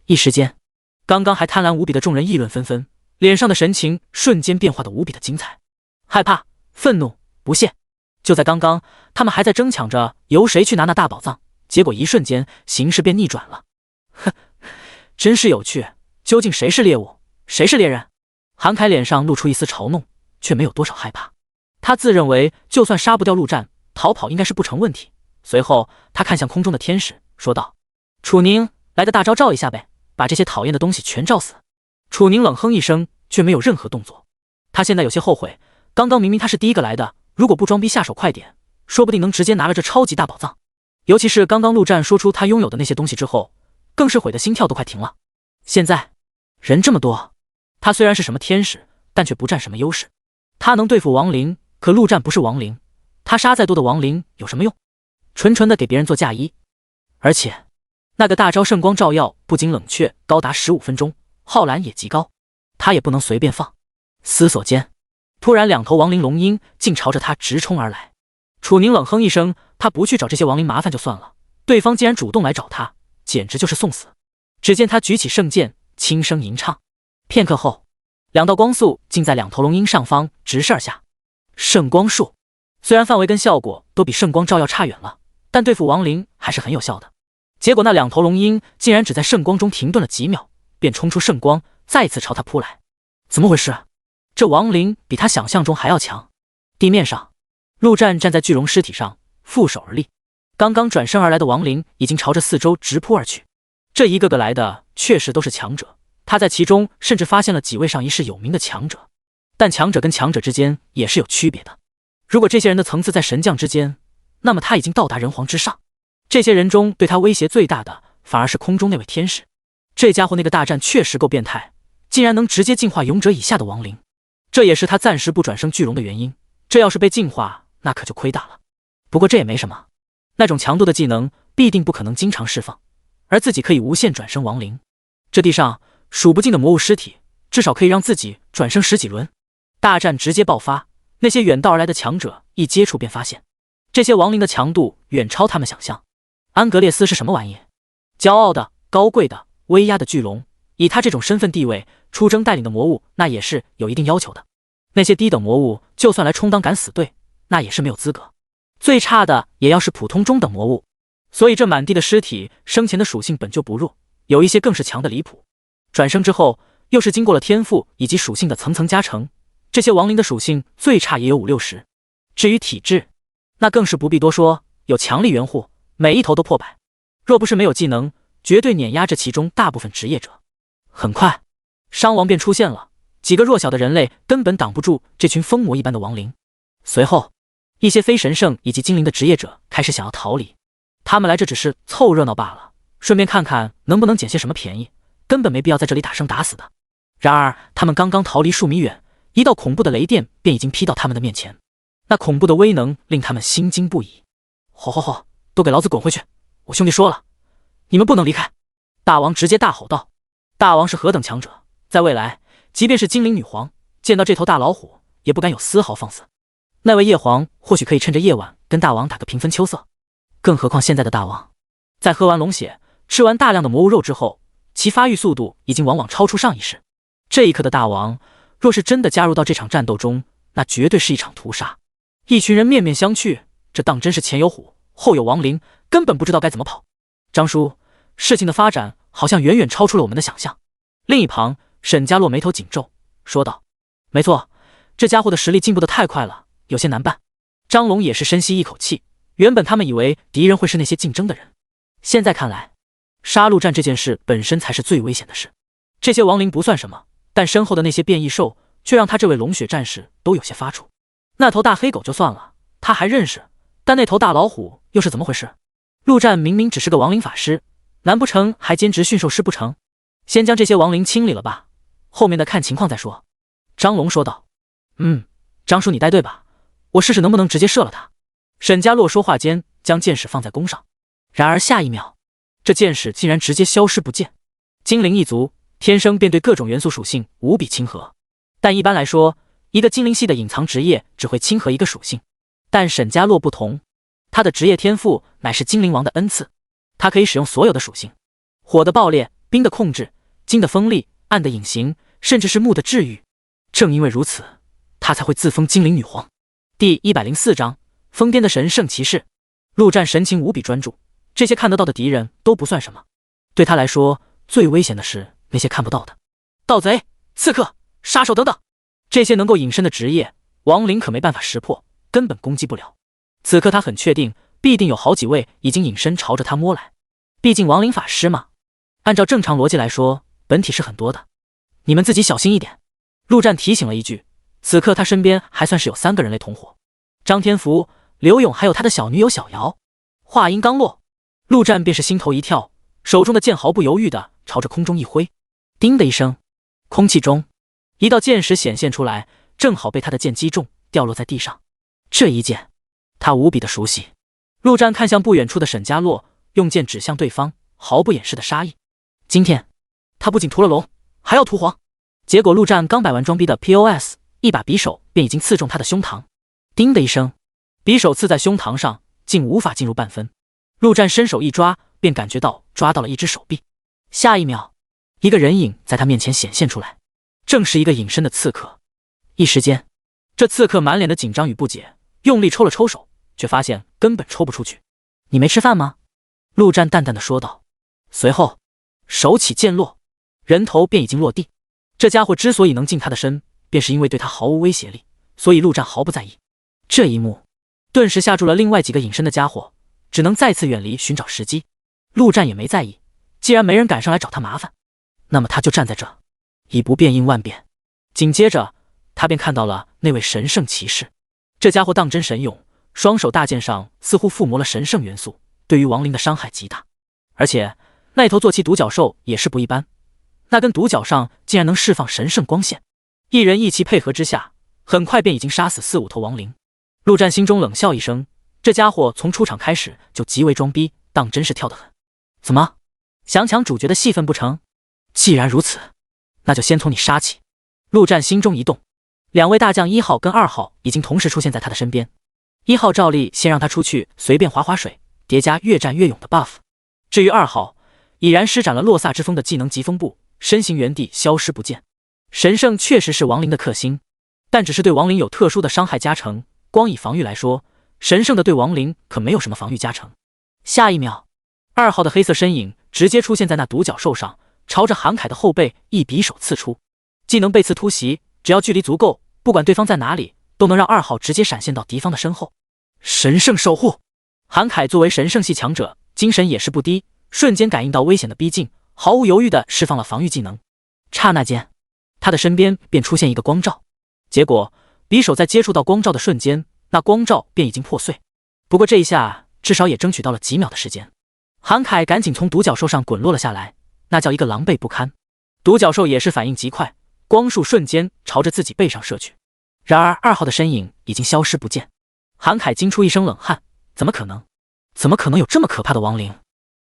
一时间，刚刚还贪婪无比的众人议论纷纷，脸上的神情瞬间变化得无比的精彩，害怕、愤怒、不屑。就在刚刚，他们还在争抢着由谁去拿那大宝藏，结果一瞬间形势便逆转了。哼，真是有趣，究竟谁是猎物，谁是猎人？韩凯脸上露出一丝嘲弄，却没有多少害怕。他自认为就算杀不掉陆战，逃跑应该是不成问题。随后他看向空中的天使，说道：楚宁，来个大招照一下呗，把这些讨厌的东西全照死。楚宁冷哼一声，却没有任何动作。他现在有些后悔，刚刚明明他是第一个来的，如果不装逼下手快点，说不定能直接拿了这超级大宝藏。尤其是刚刚陆战说出他拥有的那些东西之后，更是悔得心跳都快停了。现在人这么多，他虽然是什么天使，但却不占什么优势。他能对付亡灵，可陆战不是亡灵，他杀再多的亡灵有什么用？纯纯的给别人做嫁衣。而且那个大招圣光照耀不仅冷却高达15分钟，耗蓝也极高，他也不能随便放。思索间，突然2头亡灵龙鹰竟朝着他直冲而来。楚宁冷哼一声，他不去找这些亡灵麻烦就算了，对方竟然主动来找他，简直就是送死。只见他举起圣剑，轻声吟唱。片刻后，2道光束竟在2头龙鹰上方直射而下。圣光术虽然范围跟效果都比圣光照耀差远了，但对付亡灵还是很有效的。结果那2头龙鹰竟然只在圣光中停顿了几秒，便冲出圣光，再次朝他扑来。怎么回事？这亡灵比他想象中还要强。地面上，陆战站在巨龙尸体上，负手而立。刚刚转身而来的亡灵已经朝着四周直扑而去。这一个个来的确实都是强者，他在其中甚至发现了几位上一世有名的强者。但强者跟强者之间也是有区别的。如果这些人的层次在神将之间，那么他已经到达人皇之上。这些人中对他威胁最大的反而是空中那位天使。这家伙那个大战确实够变态，竟然能直接净化勇者以下的亡灵。这也是他暂时不转生巨龙的原因。这要是被净化，那可就亏大了。不过这也没什么，那种强度的技能必定不可能经常释放，而自己可以无限转生亡灵。这地上数不尽的魔物尸体，至少可以让自己转生10几轮。大战直接爆发，那些远道而来的强者一接触便发现，这些亡灵的强度远超他们想象。安格列斯是什么玩意？骄傲的、高贵的、威压的巨龙，以他这种身份地位出征带领的魔物，那也是有一定要求的。那些低等魔物就算来充当敢死队，那也是没有资格。最差的也要是普通中等魔物。所以这满地的尸体生前的属性本就不弱，有一些更是强的离谱。转生之后又是经过了天赋以及属性的层层加成，这些亡灵的属性最差也有50-60。至于体质，那更是不必多说，有强力援护，每一头都破百。若不是没有技能，绝对碾压这其中大部分职业者。很快，伤亡便出现了，几个弱小的人类根本挡不住这群疯魔一般的亡灵。随后，一些非神圣以及精灵的职业者开始想要逃离。他们来这只是凑热闹罢了，顺便看看能不能捡些什么便宜，根本没必要在这里打生打死的。然而他们刚刚逃离数米远，一道恐怖的雷电便已经劈到他们的面前。那恐怖的威能令他们心惊不已。吼吼吼，都给老子滚回去！我兄弟说了，你们不能离开！大王直接大吼道。大王是何等强者，在未来即便是精灵女皇见到这头大老虎也不敢有丝毫放肆。那位夜皇或许可以趁着夜晚跟大王打个平分秋色，更何况现在的大王在喝完龙血吃完大量的魔物肉之后，其发育速度已经往往超出上一世。这一刻的大王若是真的加入到这场战斗中，那绝对是一场屠杀。一群人面面相觑，这当真是前有虎后有亡灵，根本不知道该怎么跑。张叔，事情的发展好像远远超出了我们的想象。另一旁沈家洛眉头紧皱，说道：没错，这家伙的实力进步得太快了，有些难办。张龙也是深吸一口气，原本他们以为敌人会是那些竞争的人，现在看来，杀戮战这件事本身才是最危险的事。这些亡灵不算什么，但身后的那些变异兽却让他这位龙血战士都有些发怵。那头大黑狗就算了，他还认识，但那头大老虎又是怎么回事？陆战明明只是个亡灵法师，难不成还兼职驯兽师不成？先将这些亡灵清理了吧，后面的看情况再说。张龙说道。张叔你带队吧，我试试能不能直接射了他。沈家洛说话间将箭矢放在弓上，然而下一秒，这箭矢竟然直接消失不见。精灵一族天生便对各种元素属性无比亲和，但一般来说，一个精灵系的隐藏职业只会亲和一个属性。但沈家洛不同，他的职业天赋乃是精灵王的恩赐，他可以使用所有的属性：火的爆裂、冰的控制、金的锋利、暗的隐形，甚至是木的治愈。正因为如此，他才会自封精灵女皇。第104章疯癫的神圣骑士。陆战神情无比专注，这些看得到的敌人都不算什么，对他来说最危险的是那些看不到的盗贼、刺客、杀手等等，这些能够隐身的职业，亡灵可没办法识破，根本攻击不了。此刻他很确定，必定有好几位已经隐身朝着他摸来。毕竟亡灵法师嘛，按照正常逻辑来说，本体是很多的。你们自己小心一点。陆战提醒了一句，此刻他身边还算是有3个人类同伙，张天福、刘勇还有他的小女友小瑶。话音刚落，陆战便是心头一跳，手中的剑毫不犹豫地朝着空中一挥，叮的一声，空气中一道剑石显现出来，正好被他的剑击中，掉落在地上。这一剑，他无比的熟悉。陆战看向不远处的沈家洛，用剑指向对方，毫不掩饰的杀意。今天，他不仅屠了龙，还要屠黄。结果陆战刚摆完装逼的 POS， 一把匕首便已经刺中他的胸膛。叮的一声，匕首刺在胸膛上，竟无法进入半分。陆战伸手一抓，便感觉到抓到了一只手臂。下一秒，一个人影在他面前显现出来，正是一个隐身的刺客。一时间，这刺客满脸的紧张与不解，用力抽了抽手，却发现根本抽不出去。你没吃饭吗？陆战淡淡的说道。随后，手起剑落，人头便已经落地。这家伙之所以能近他的身，便是因为对他毫无威胁力，所以陆战毫不在意。这一幕顿时吓住了另外几个隐身的家伙，只能再次远离寻找时机。陆战也没在意，既然没人敢上来找他麻烦，那么他就站在这，以不变应万变。紧接着，他便看到了那位神圣骑士。这家伙当真神勇，双手大剑上似乎附魔了神圣元素，对于亡灵的伤害极大。而且那头坐骑独角兽也是不一般，那根独角上竟然能释放神圣光线。一人一骑配合之下，很快便已经杀死4、5头亡灵。陆战心中冷笑一声，这家伙从出场开始就极为装逼，当真是跳得很。怎么，想抢主角的戏份不成？既然如此，那就先从你杀起。陆战心中一动，2位大将1号跟2号已经同时出现在他的身边。1号照例先让他出去随便划划水，叠加越战越勇的 buff。至于2号，已然施展了洛萨之风的技能疾风步，身形原地消失不见。神圣确实是亡灵的克星，但只是对亡灵有特殊的伤害加成，光以防御来说，神圣的对亡灵可没有什么防御加成。下一秒，2号的黑色身影直接出现在那独角兽上，朝着韩凯的后背一匕首刺出。技能背刺突袭，只要距离足够，不管对方在哪里，都能让2号直接闪现到敌方的身后。神圣守护，韩凯作为神圣系强者，精神也是不低，瞬间感应到危险的逼近，毫无犹豫地释放了防御技能。刹那间，他的身边便出现一个光罩，结果匕首在接触到光罩的瞬间，那光罩便已经破碎。不过这一下至少也争取到了几秒的时间。韩凯赶紧从独角兽上滚落了下来，那叫一个狼狈不堪。独角兽也是反应极快，光束瞬间朝着自己背上射去。然而2号的身影已经消失不见。韩凯惊出一声冷汗，怎么可能？怎么可能有这么可怕的亡灵？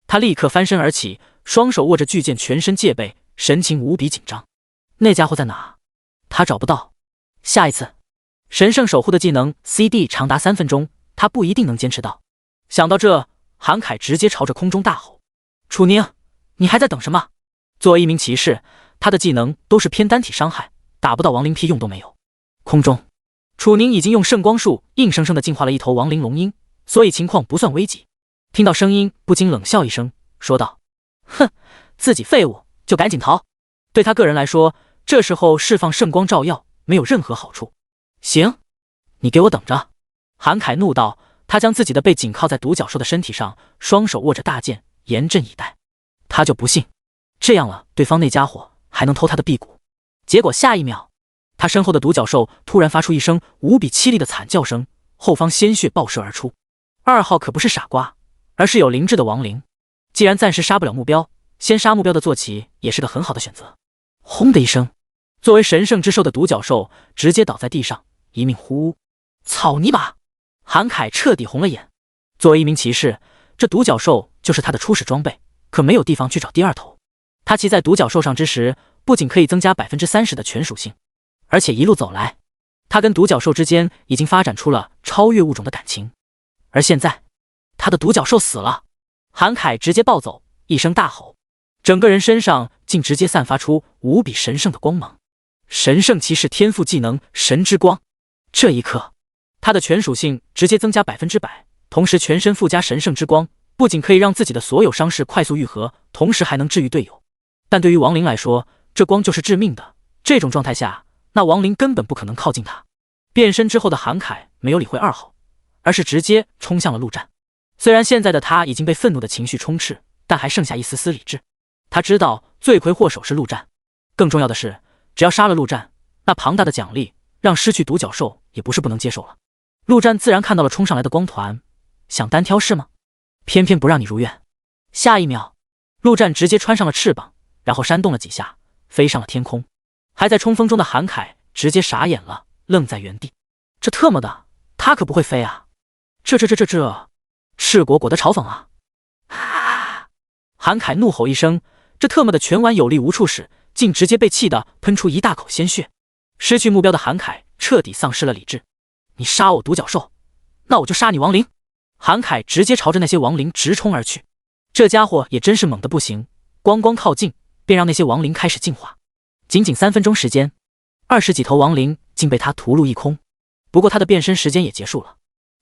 他立刻翻身而起，双手握着巨剑，全身戒备，神情无比紧张。那家伙在哪？他找不到。下一次，神圣守护的技能 CD 长达3分钟，他不一定能坚持到。想到这，韩凯直接朝着空中大吼：“楚宁，你还在等什么？”作为一名骑士，他的技能都是偏单体伤害，打不到亡灵屁用都没有。空中，楚宁已经用圣光术硬生生的进化了一头亡灵龙鹰，所以情况不算危急。听到声音，不禁冷笑一声，说道：“哼，自己废物就赶紧逃。”对他个人来说，这时候释放圣光照耀没有任何好处。行，你给我等着！韩凯怒道，他将自己的背紧靠在独角兽的身体上，双手握着大剑，严阵以待。他就不信，这样了，对方那家伙还能偷他的臂骨。结果下一秒，他身后的独角兽突然发出一声无比凄厉的惨叫声，后方鲜血爆射而出。2号可不是傻瓜，而是有灵智的亡灵。既然暂时杀不了目标，先杀目标的坐骑也是个很好的选择。轰的一声，作为神圣之兽的独角兽直接倒在地上，一命呼呜。草泥马！韩凯彻底红了眼。作为一名骑士，这独角兽就是他的初始装备，可没有地方去找第2头。他骑在独角兽上之时，不仅可以增加 30% 的全属性，而且一路走来，他跟独角兽之间已经发展出了超越物种的感情。而现在，他的独角兽死了，韩凯直接暴走，一声大吼，整个人身上竟直接散发出无比神圣的光芒。神圣骑士天赋技能神之光，这一刻，他的全属性直接增加 100%， 同时全身附加神圣之光，不仅可以让自己的所有伤势快速愈合，同时还能治愈队友。但对于亡灵来说，这光就是致命的，这种状态下，那亡灵根本不可能靠近他。变身之后的韩凯没有理会2号，而是直接冲向了陆战。虽然现在的他已经被愤怒的情绪充斥，但还剩下一丝丝理智。他知道罪魁祸首是陆战，更重要的是，只要杀了陆战，那庞大的奖励让失去独角兽也不是不能接受了。陆战自然看到了冲上来的光团，想单挑是吗？偏偏不让你如愿。下一秒，陆战直接穿上了翅膀，然后扇动了几下，飞上了天空。还在冲锋中的韩凯直接傻眼了，愣在原地。这特么的，他可不会飞啊！这赤果果的嘲讽啊！啊！韩凯怒吼一声，这特么的拳丸有力无处使，竟直接被气得喷出一大口鲜血。失去目标的韩凯彻底丧失了理智。你杀我独角兽，那我就杀你亡灵！韩凯直接朝着那些亡灵直冲而去。这家伙也真是猛得不行，光靠近便让那些亡灵开始进化。仅仅3分钟时间，20几头亡灵竟被他屠戮一空。不过他的变身时间也结束了。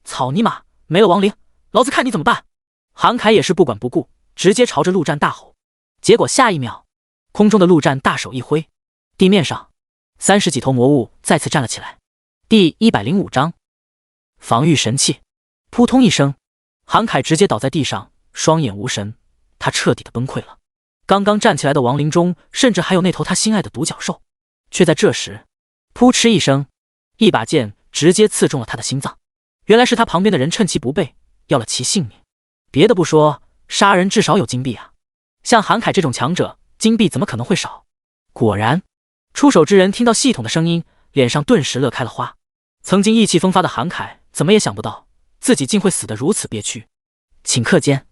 草尼玛，没了亡灵，老子看你怎么办！韩凯也是不管不顾，直接朝着陆战大吼。结果下一秒，空中的陆战大手一挥，地面上30几头魔物再次站了起来。第105章防御神器。扑通一声，韩凯直接倒在地上，双眼无神，他彻底的崩溃了。刚刚站起来的亡灵中，甚至还有那头他心爱的独角兽，却在这时，扑哧一声，一把剑直接刺中了他的心脏。原来是他旁边的人趁其不备，要了其性命。别的不说，杀人至少有金币啊！像韩凯这种强者，金币怎么可能会少？果然，出手之人听到系统的声音，脸上顿时乐开了花。曾经意气风发的韩凯，怎么也想不到自己竟会死得如此憋屈。顷刻间，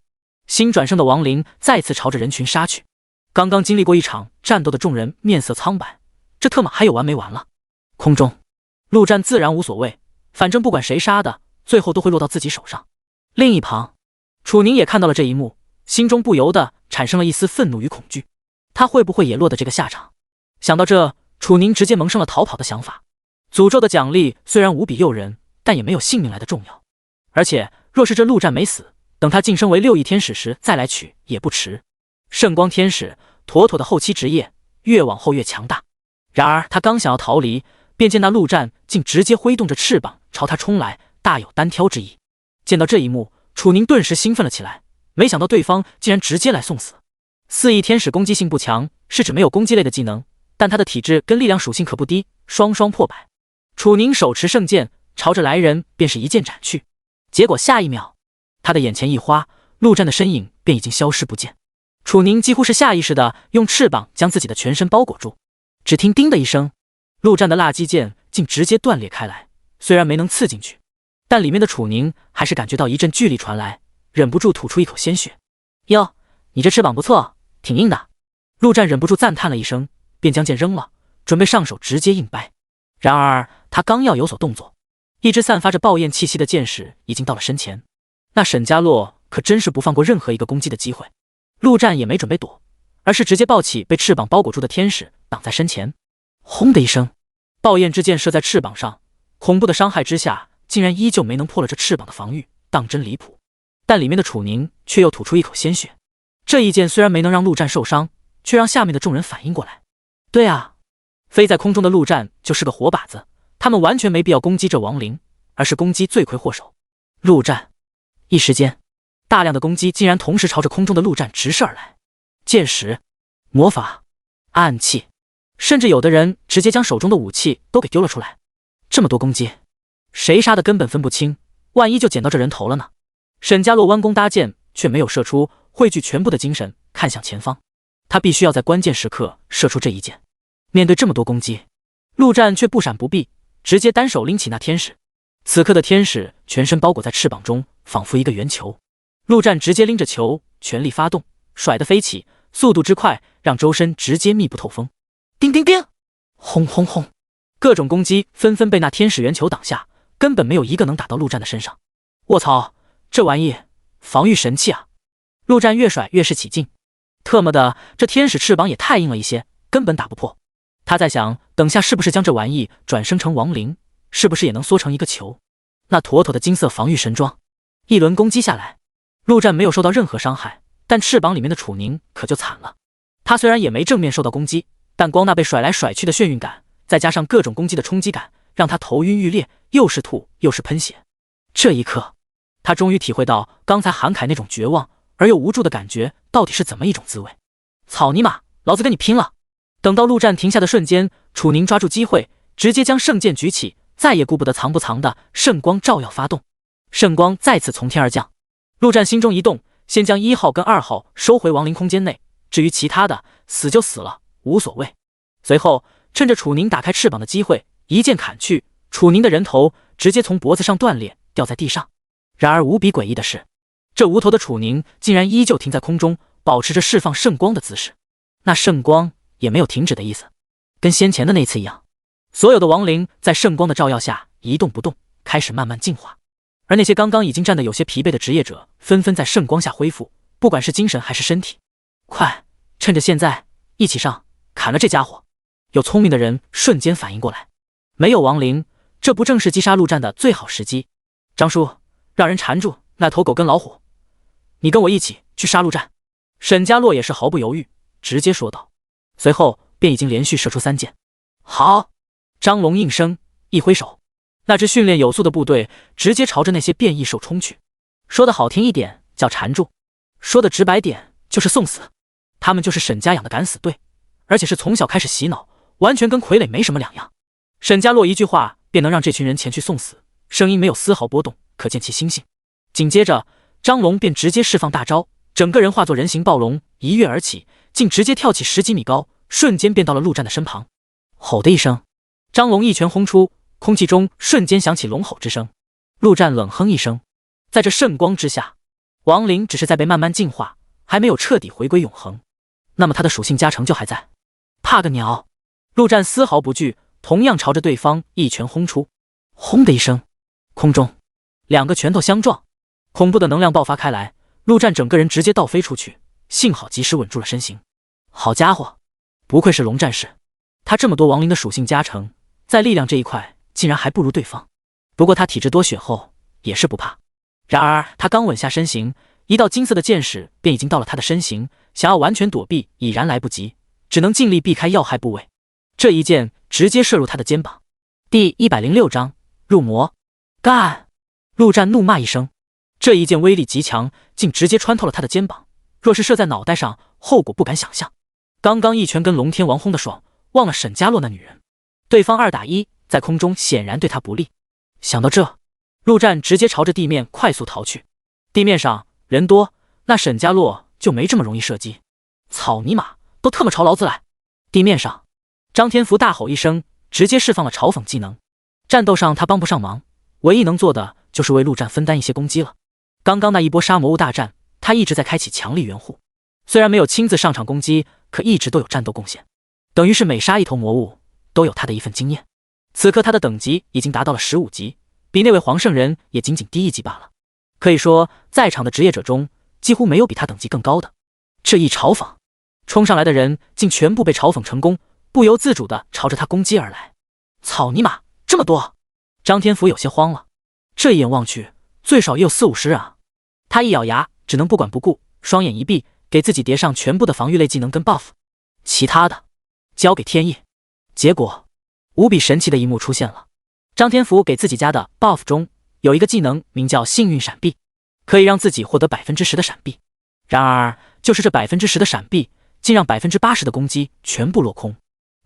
新转生的亡灵再次朝着人群杀去。刚刚经历过一场战斗的众人面色苍白，这特么还有完没完了？空中，陆战自然无所谓，反正不管谁杀的，最后都会落到自己手上。另一旁，楚宁也看到了这一幕，心中不由得产生了一丝愤怒与恐惧。他会不会也落得这个下场？想到这，楚宁直接萌生了逃跑的想法。诅咒的奖励虽然无比诱人，但也没有性命来的重要。而且若是这陆战没死，等他晋升为6翼天使时再来取也不迟。圣光天使妥妥的后期职业，越往后越强大。然而他刚想要逃离，便见那陆战竟直接挥动着翅膀朝他冲来，大有单挑之意。见到这一幕，楚宁顿时兴奋了起来，没想到对方竟然直接来送死。4翼天使攻击性不强，是指没有攻击类的技能，但他的体质跟力量属性可不低，双破百。楚宁手持圣剑，朝着来人便是一剑斩去。结果下一秒，他的眼前一花，陆战的身影便已经消失不见。楚宁几乎是下意识的用翅膀将自己的全身包裹住。只听叮的一声，陆战的蜡击剑竟直接断裂开来，虽然没能刺进去，但里面的楚宁还是感觉到一阵巨力传来，忍不住吐出一口鲜血。哟，你这翅膀不错，挺硬的。陆战忍不住赞叹了一声，便将剑扔了，准备上手直接硬掰。然而他刚要有所动作，一只散发着爆焰气息的剑矢已经到了身前。那沈家洛可真是不放过任何一个攻击的机会。陆战也没准备躲，而是直接抱起被翅膀包裹住的天使挡在身前。轰的一声，爆焰之箭射在翅膀上，恐怖的伤害之下，竟然依旧没能破了这翅膀的防御，当真离谱。但里面的楚宁却又吐出一口鲜血。这一剑虽然没能让陆战受伤，却让下面的众人反应过来。对啊，飞在空中的陆战就是个活靶子，他们完全没必要攻击这亡灵，而是攻击罪魁祸首陆战。一时间，大量的攻击竟然同时朝着空中的陆战直射而来。剑石、魔法、暗器，甚至有的人直接将手中的武器都给丢了出来。这么多攻击，谁杀的根本分不清，万一就捡到这人头了呢？沈家洛弯弓搭箭，却没有射出，汇聚全部的精神看向前方。他必须要在关键时刻射出这一箭。面对这么多攻击，陆战却不闪不避，直接单手拎起那天使。此刻的天使全身包裹在翅膀中，仿佛一个圆球。陆战直接拎着球，全力发动，甩得飞起，速度之快让周身直接密不透风。叮叮叮，轰轰轰，各种攻击纷纷被那天使圆球挡下，根本没有一个能打到陆战的身上。卧槽，这玩意防御神器啊！陆战越甩越是起劲，特么的，这天使翅膀也太硬了一些，根本打不破。他在想，等下是不是将这玩意转生成亡灵，是不是也能缩成一个球？那妥妥的金色防御神装。一轮攻击下来，陆战没有受到任何伤害，但翅膀里面的楚宁可就惨了。他虽然也没正面受到攻击，但光那被甩来甩去的眩晕感，再加上各种攻击的冲击感，让他头晕欲裂，又是吐又是喷血。这一刻，他终于体会到刚才韩凯那种绝望而又无助的感觉到底是怎么一种滋味？草泥马，老子跟你拼了！等到陆战停下的瞬间，楚宁抓住机会，直接将圣剑举起，再也顾不得藏不藏的，圣光照耀发动，圣光再次从天而降。陆战心中一动，先将1号跟2号收回亡灵空间内，至于其他的，死就死了，无所谓。随后趁着楚宁打开翅膀的机会，一剑砍去，楚宁的人头直接从脖子上断裂，掉在地上。然而无比诡异的是，这无头的楚宁竟然依旧停在空中，保持着释放圣光的姿势，那圣光也没有停止的意思，跟先前的那次一样。所有的亡灵在圣光的照耀下一动不动，开始慢慢进化。而那些刚刚已经站得有些疲惫的职业者，纷纷在圣光下恢复，不管是精神还是身体。快，趁着现在，一起上，砍了这家伙！有聪明的人瞬间反应过来，没有亡灵，这不正是击杀陆战的最好时机？张叔，让人缠住那头狗跟老虎，你跟我一起去杀陆战。沈家洛也是毫不犹豫，直接说道，随后便已经连续射出3箭。好！张龙应声，一挥手，那支训练有素的部队直接朝着那些变异兽冲去。说的好听一点叫缠住，说的直白点就是送死。他们就是沈家养的敢死队，而且是从小开始洗脑，完全跟傀儡没什么两样。沈家洛一句话便能让这群人前去送死，声音没有丝毫波动，可见其心性。紧接着张龙便直接释放大招，整个人化作人形暴龙一跃而起，竟直接跳起10几米高，瞬间便到了陆战的身旁。吼的一声，张龙一拳轰出，空气中瞬间响起龙吼之声。陆战冷哼一声，在这圣光之下，亡灵只是在被慢慢进化，还没有彻底回归永恒，那么他的属性加成就还在。怕个鸟！陆战丝毫不惧，同样朝着对方一拳轰出。轰的一声，空中2个拳头相撞，恐怖的能量爆发开来，陆战整个人直接倒飞出去，幸好及时稳住了身形。好家伙，不愧是龙战士，他这么多亡灵的属性加成，在力量这一块竟然还不如对方。不过他体质多血厚，也是不怕。然而他刚稳下身形，一道金色的箭矢便已经到了他的身形，想要完全躲避已然来不及，只能尽力避开要害部位。这一箭直接射入他的肩膀。第106章入魔。干！陆战怒骂一声，这一箭威力极强，竟直接穿透了他的肩膀，若是射在脑袋上，后果不敢想象。刚刚一拳跟龙天王轰的爽，忘了沈家洛那女人，对方2打1，在空中显然对他不利。想到这，陆战直接朝着地面快速逃去。地面上人多，那沈家洛就没这么容易射击。草泥马，都特么朝老子来！地面上，张天福大吼一声，直接释放了嘲讽技能。战斗上他帮不上忙，唯一能做的就是为陆战分担一些攻击了。刚刚那一波杀魔物大战，他一直在开启强力援护，虽然没有亲自上场攻击，可一直都有战斗贡献，等于是每杀一头魔物都有他的一份经验。此刻他的等级已经达到了15级，比那位黄圣人也仅仅低1级罢了。可以说在场的职业者中几乎没有比他等级更高的。这一嘲讽，冲上来的人竟全部被嘲讽成功，不由自主地朝着他攻击而来。草泥马，这么多！张天福有些慌了，这一眼望去最少也有40-50人啊。他一咬牙，只能不管不顾，双眼一闭，给自己叠上全部的防御类技能跟 buff， 其他的交给天意。结果无比神奇的一幕出现了，张天福给自己加的 buff 中有一个技能名叫幸运闪避，可以让自己获得 10% 的闪避。然而就是这 10% 的闪避，竟让 80% 的攻击全部落空。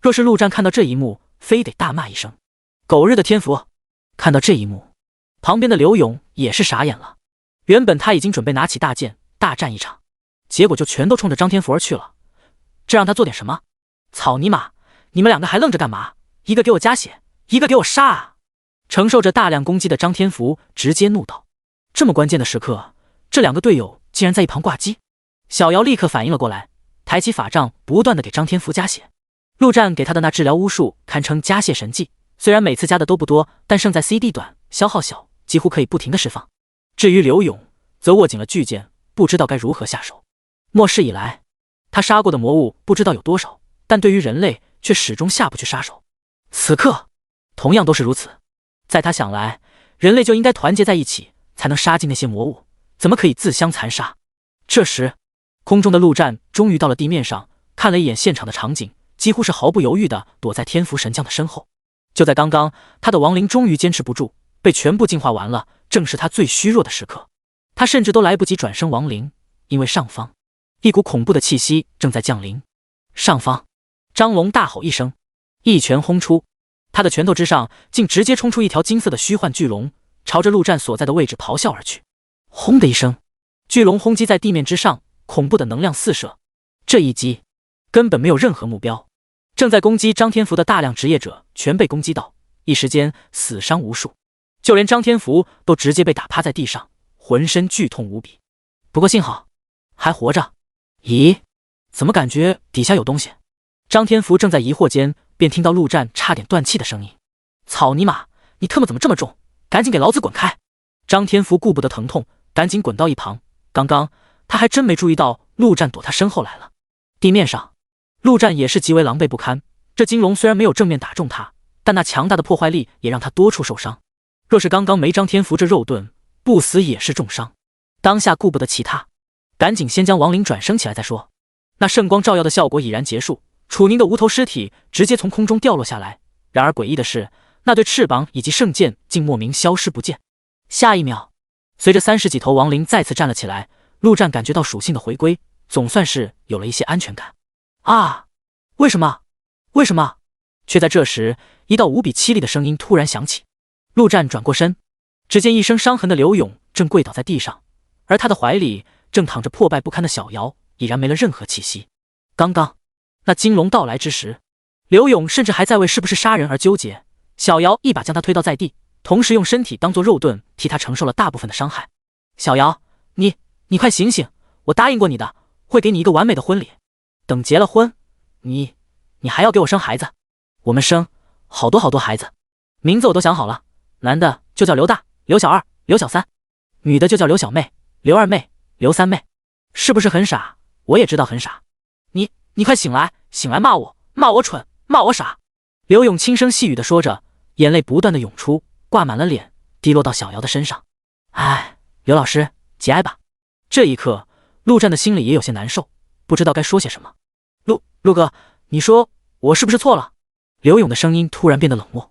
若是陆战看到这一幕，非得大骂一声狗日的天福。看到这一幕，旁边的刘勇也是傻眼了。原本他已经准备拿起大剑大战一场，结果就全都冲着张天福而去了。这让他做点什么？草泥马，你们2个还愣着干嘛？一个给我加血，一个给我杀啊！承受着大量攻击的张天福直接怒道。这么关键的时刻，这2个队友竟然在一旁挂机。小姚立刻反应了过来，抬起法杖不断的给张天福加血。陆战给他的那治疗巫术堪称加血神技，虽然每次加的都不多，但胜在 CD 短，消耗小，几乎可以不停的释放。至于刘勇，则握紧了巨剑，不知道该如何下手。末世以来，他杀过的魔物不知道有多少，但对于人类却始终下不去杀手。此刻同样都是如此，在他想来，人类就应该团结在一起，才能杀尽那些魔物，怎么可以自相残杀？这时空中的陆战终于到了地面上，看了一眼现场的场景，几乎是毫不犹豫地躲在天福神将的身后。就在刚刚，他的亡灵终于坚持不住，被全部净化完了，正是他最虚弱的时刻。他甚至都来不及转生亡灵，因为上方一股恐怖的气息正在降临。上方，张龙大吼一声，一拳轰出，他的拳头之上竟直接冲出一条金色的虚幻巨龙，朝着陆战所在的位置咆哮而去。轰的一声，巨龙轰击在地面之上，恐怖的能量四射。这一击根本没有任何目标，正在攻击张天福的大量职业者全被攻击到，一时间死伤无数，就连张天福都直接被打趴在地上，浑身剧痛无比。不过幸好还活着。咦，怎么感觉底下有东西？张天福正在疑惑间，便听到陆战差点断气的声音：“草尼玛，你特么怎么这么重？赶紧给老子滚开！”张天福顾不得疼痛，赶紧滚到一旁。刚刚他还真没注意到陆战躲他身后来了。地面上，陆战也是极为狼狈不堪。这金龙虽然没有正面打中他，但那强大的破坏力也让他多处受伤。若是刚刚没张天福这肉盾，不死也是重伤。当下顾不得其他，赶紧先将亡灵转生起来再说。那圣光照耀的效果已然结束，楚宁的无头尸体直接从空中掉落下来。然而诡异的是，那对翅膀以及圣剑竟莫名消失不见。下一秒，随着30几头亡灵再次站了起来，陆战感觉到属性的回归，总算是有了一些安全感。啊！为什么？为什么？却在这时，一道无比凄厉的声音突然响起。陆战转过身，只见一身伤痕的刘勇正跪倒在地上，而他的怀里正躺着破败不堪的小瑶，已然没了任何气息。刚刚那金龙到来之时，刘勇甚至还在为是不是杀人而纠结，小瑶一把将他推倒在地，同时用身体当作肉盾替他承受了大部分的伤害。小瑶，你快醒醒，我答应过你的，会给你一个完美的婚礼，等结了婚，你还要给我生孩子，我们生好多好多孩子，名字我都想好了，男的就叫刘大、刘小二、刘小三，女的就叫刘小妹、刘二妹、刘三妹。是不是很傻？我也知道很傻。你快醒来，醒来骂我蠢，骂我傻。刘勇轻声细语地说着，眼泪不断地涌出，挂满了脸，滴落到小瑶的身上。哎，刘老师，节哀吧。这一刻，陆战的心里也有些难受，不知道该说些什么。陆哥，你说我是不是错了？刘勇的声音突然变得冷漠。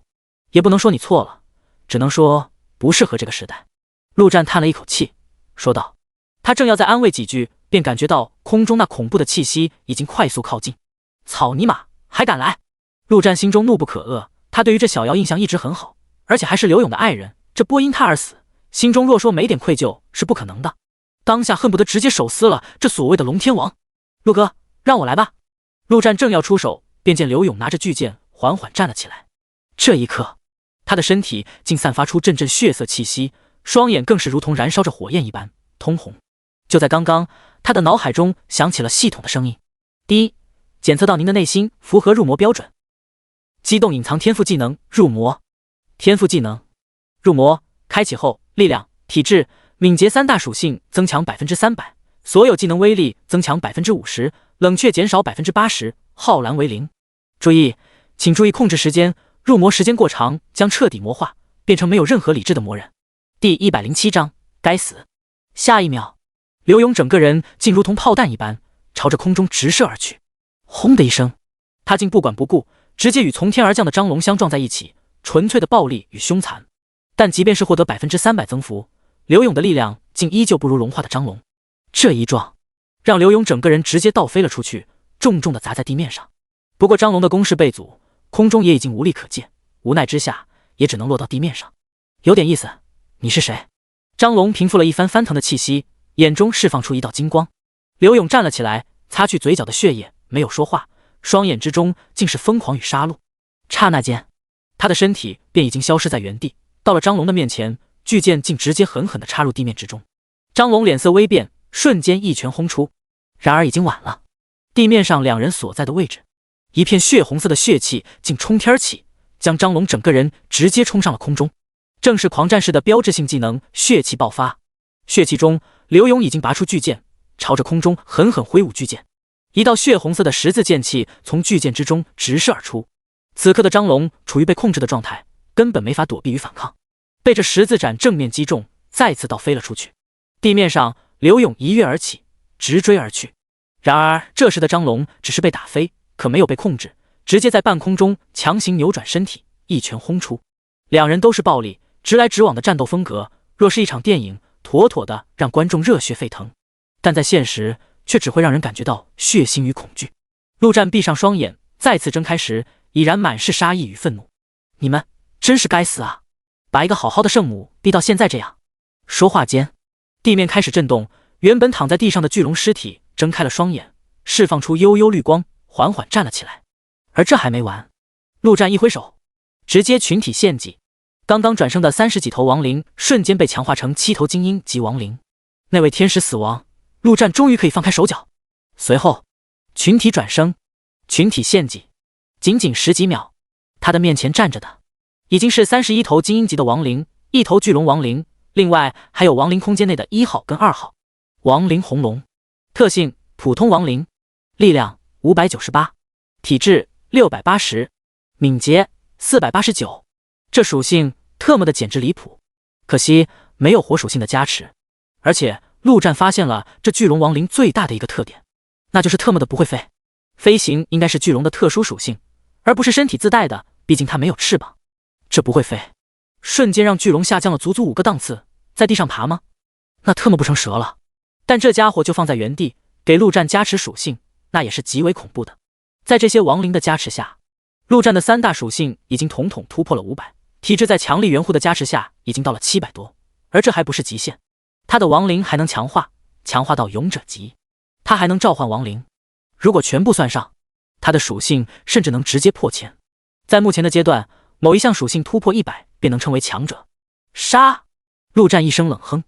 也不能说你错了，只能说不适合这个时代。陆战叹了一口气，说道。他正要再安慰几句，便感觉到空中那恐怖的气息已经快速靠近。草泥马，还敢来！陆战心中怒不可遏，他对于这小瑶印象一直很好，而且还是刘勇的爱人，这波因他而死，心中若说没点愧疚是不可能的。当下恨不得直接手撕了这所谓的龙天王。陆哥，让我来吧。陆战正要出手，便见刘勇拿着巨剑缓缓站了起来。这一刻，他的身体竟散发出阵阵血色气息，双眼更是如同燃烧着火焰一般通红。就在刚刚，他的脑海中响起了系统的声音：第一，检测到您的内心符合入魔标准。激动隐藏天赋技能入魔。天赋技能入魔开启后，力量、体质、敏捷3大属性增强300%，所有技能威力增强50%，冷却减少80%，浩然为0。注意，请注意控制时间，入魔时间过长将彻底魔化，变成没有任何理智的魔人。第107章，该死！下一秒，刘勇整个人竟如同炮弹一般朝着空中直射而去。轰的一声，他竟不管不顾，直接与从天而降的张龙相撞在一起，纯粹的暴力与凶残。但即便是获得300%增幅，刘勇的力量竟依旧不如融化的张龙。这一撞让刘勇整个人直接倒飞了出去，重重的砸在地面上。不过张龙的攻势被阻，空中也已经无力可见，无奈之下也只能落到地面上。有点意思，你是谁？张龙平复了一番翻腾的气息，眼中释放出一道金光。刘勇站了起来，擦去嘴角的血液，没有说话，双眼之中竟是疯狂与杀戮。刹那间，他的身体便已经消失在原地，到了张龙的面前，巨剑竟直接狠狠地插入地面之中。张龙脸色微变，瞬间一拳轰出。然而已经晚了，地面上两人所在的位置，一片血红色的血气竟冲天起，将张龙整个人直接冲上了空中。正是狂战士的标志性技能血气爆发。血气中，刘勇已经拔出巨剑，朝着空中狠狠挥舞巨剑，一道血红色的十字剑气从巨剑之中直射而出。此刻的张龙处于被控制的状态，根本没法躲避与反抗，被这十字斩正面击中，再次倒飞了出去。地面上，刘勇一跃而起，直追而去。然而这时的张龙只是被打飞，可没有被控制，直接在半空中强行扭转身体，一拳轰出。两人都是暴力直来直往的战斗风格，若是一场电影，妥妥的让观众热血沸腾。但在现实却只会让人感觉到血腥与恐惧。陆战闭上双眼，再次睁开时，已然满是杀意与愤怒。你们真是该死啊！把一个好好的圣母逼到现在这样。说话间，地面开始震动，原本躺在地上的巨龙尸体睁开了双眼，释放出幽幽绿光，缓缓站了起来。而这还没完，陆战一挥手，直接群体献祭。刚刚转生的30几头亡灵瞬间被强化成7头精英级亡灵。那位天使死亡，陆战终于可以放开手脚。随后，群体转生，群体献祭，仅仅10几秒，他的面前站着的已经是31头精英级的亡灵，1头巨龙亡灵，另外还有亡灵空间内的1号跟2号。亡灵红龙，特性普通亡灵，力量598，体质680，敏捷489。这属性特么的简直离谱，可惜没有火属性的加持。而且陆战发现了这巨龙亡灵最大的一个特点，那就是特么的不会飞。飞行应该是巨龙的特殊属性，而不是身体自带的，毕竟它没有翅膀。这不会飞，瞬间让巨龙下降了足足5个档次，在地上爬吗？那特么不成蛇了。但这家伙就放在原地，给陆战加持属性，那也是极为恐怖的。在这些亡灵的加持下，陆战的3大属性已经统统突破了500，体质在强力元护的加持下已经到了700多，而这还不是极限。他的亡灵还能强化到勇者级，他还能召唤亡灵。如果全部算上，他的属性甚至能直接破1000。在目前的阶段，某一项属性突破100便能称为强者。杀！陆战一声冷哼，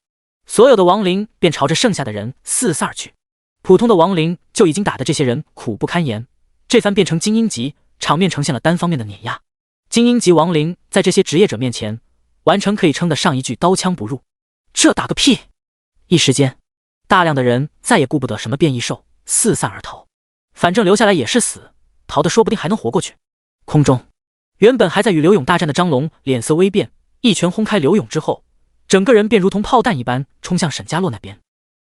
所有的亡灵便朝着剩下的人四散而去。普通的亡灵就已经打得这些人苦不堪言，这番变成精英级，场面呈现了单方面的碾压。精英级亡灵在这些职业者面前，完成可以称得上一句刀枪不入。这打个屁！一时间，大量的人再也顾不得什么变异兽，四散而逃。反正留下来也是死，逃的说不定还能活过去。空中，原本还在与刘勇大战的张龙脸色微变，一拳轰开刘勇之后，整个人便如同炮弹一般冲向沈家洛那边。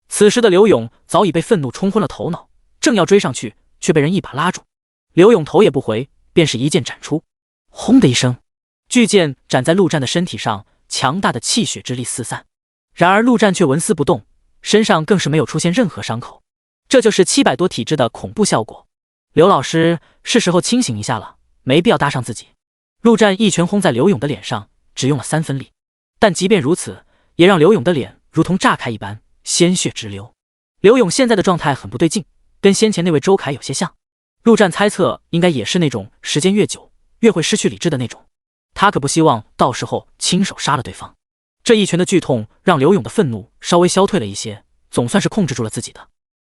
此时的刘勇早已被愤怒冲昏了头脑，正要追上去，却被人一把拉住。刘勇头也不回，便是一剑斩出。轰的一声，巨剑斩在陆战的身体上，强大的气血之力四散。然而陆战却纹丝不动，身上更是没有出现任何伤口。这就是700多体质的恐怖效果。刘老师，是时候清醒一下了，没必要搭上自己。陆战一拳轰在刘勇的脸上，只用了3分力，但即便如此，也让刘勇的脸如同炸开一般，鲜血直流。刘勇现在的状态很不对劲，跟先前那位周凯有些像。陆战猜测应该也是那种时间越久越会失去理智的那种，他可不希望到时候亲手杀了对方。这一拳的剧痛让刘勇的愤怒稍微消退了一些，总算是控制住了自己的。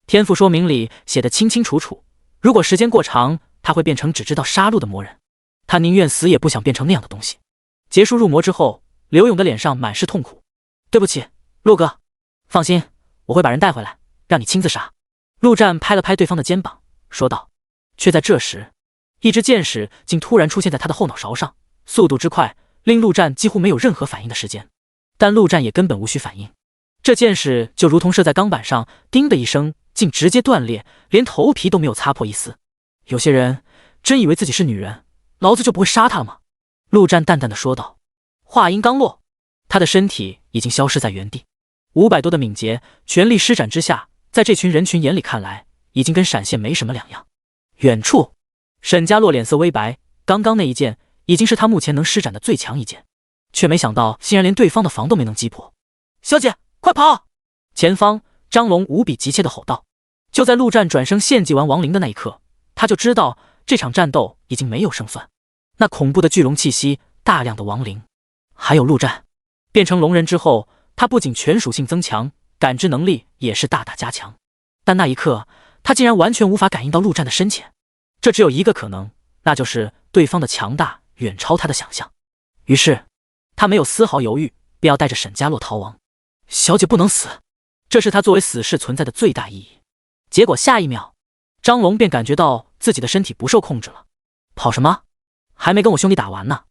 天赋说明里写得清清楚楚，如果时间过长，他会变成只知道杀戮的魔人。他宁愿死也不想变成那样的东西。结束入魔之后，刘勇的脸上满是痛苦。对不起，陆哥，放心，我会把人带回来，让你亲自杀。陆战拍了拍对方的肩膀，说道。却在这时，一支箭矢竟突然出现在他的后脑勺上，速度之快，令陆战几乎没有任何反应的时间。但陆战也根本无需反应，这箭矢就如同射在钢板上，叮的一声，竟直接断裂，连头皮都没有擦破一丝。有些人真以为自己是女人，老子就不会杀他了吗？陆战淡淡的说道。话音刚落，他的身体已经消失在原地。500多的敏捷全力施展之下，在这群人群眼里看来，已经跟闪现没什么两样。远处，沈家洛脸色微白，刚刚那一剑已经是他目前能施展的最强一剑，却没想到竟然连对方的防都没能击破。小姐，快跑！前方，张龙无比急切地吼道。就在陆战转身献祭完亡灵的那一刻，他就知道这场战斗已经没有胜算。那恐怖的巨龙气息，大量的亡灵，还有陆战变成龙人之后，他不仅全属性增强，感知能力也是大大加强。但那一刻，他竟然完全无法感应到陆战的深浅。这只有一个可能，那就是对方的强大远超他的想象。于是他没有丝毫犹豫，便要带着沈家洛逃亡。小姐不能死，这是他作为死士存在的最大意义。结果下一秒，张龙便感觉到自己的身体不受控制了。跑什么？还没跟我兄弟打完呢。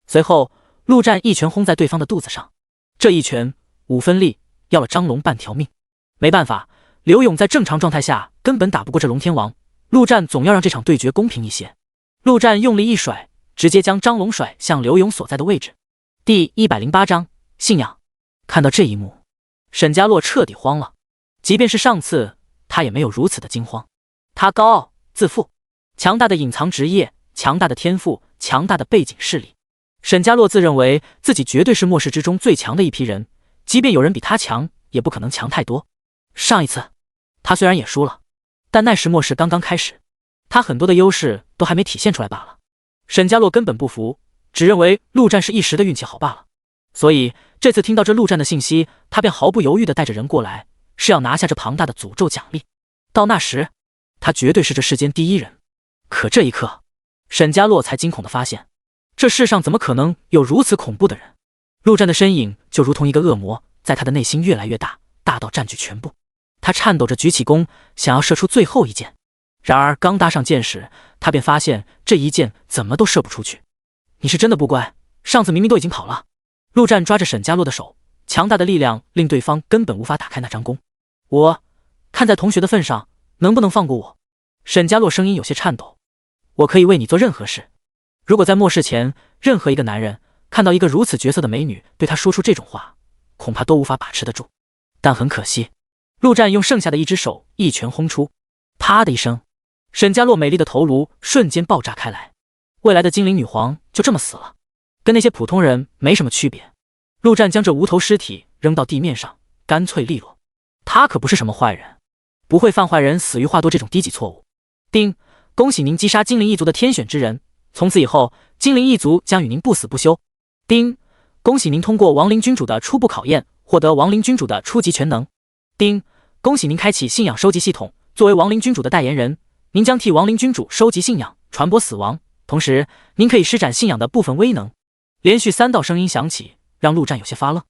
随后陆战一拳轰在对方的肚子上，这一拳5分力，要了张龙半条命。没办法，刘勇在正常状态下根本打不过这龙天王，陆战总要让这场对决公平一些。陆战用力一甩，直接将张龙甩向刘勇所在的位置。第108章信仰。看到这一幕，沈家洛彻底慌了。即便是上次，他也没有如此的惊慌。他高傲自负，强大的隐藏职业，强大的天赋，强大的背景势力。沈家洛自认为自己绝对是末世之中最强的一批人，即便有人比他强，也不可能强太多。上一次，他虽然也输了，但那时末世刚刚开始，他很多的优势都还没体现出来罢了。沈家洛根本不服，只认为陆战是一时的运气好罢了。所以这次听到这陆战的信息，他便毫不犹豫地带着人过来，是要拿下这庞大的诅咒奖励。到那时，他绝对是这世间第一人。可这一刻，沈家洛才惊恐地发现，这世上怎么可能有如此恐怖的人？陆战的身影就如同一个恶魔，在他的内心越来越大，大到占据全部。他颤抖着举起弓，想要射出最后一箭。然而刚搭上箭时，他便发现这一箭怎么都射不出去。你是真的不乖，上次明明都已经跑了。陆战抓着沈家洛的手，强大的力量令对方根本无法打开那张弓。我看在同学的份上，能不能放过我？沈家洛声音有些颤抖。我可以为你做任何事。如果在末世前，任何一个男人看到一个如此绝色的美女对他说出这种话，恐怕都无法把持得住。但很可惜，陆战用剩下的一只手一拳轰出，啪的一声，沈家洛美丽的头颅瞬间爆炸开来。未来的精灵女皇就这么死了，跟那些普通人没什么区别。陆战将这无头尸体扔到地面上，干脆利落。他可不是什么坏人，不会犯坏人死于话多这种低级错误。丁，恭喜您击杀精灵一族的天选之人，从此以后，精灵一族将与您不死不休。丁，恭喜您通过亡灵君主的初步考验，获得亡灵君主的初级全能。丁，恭喜您开启信仰收集系统，作为亡灵君主的代言人，您将替亡灵君主收集信仰，传播死亡，同时您可以施展信仰的部分威能。连续3道声音响起，让陆战有些发愣。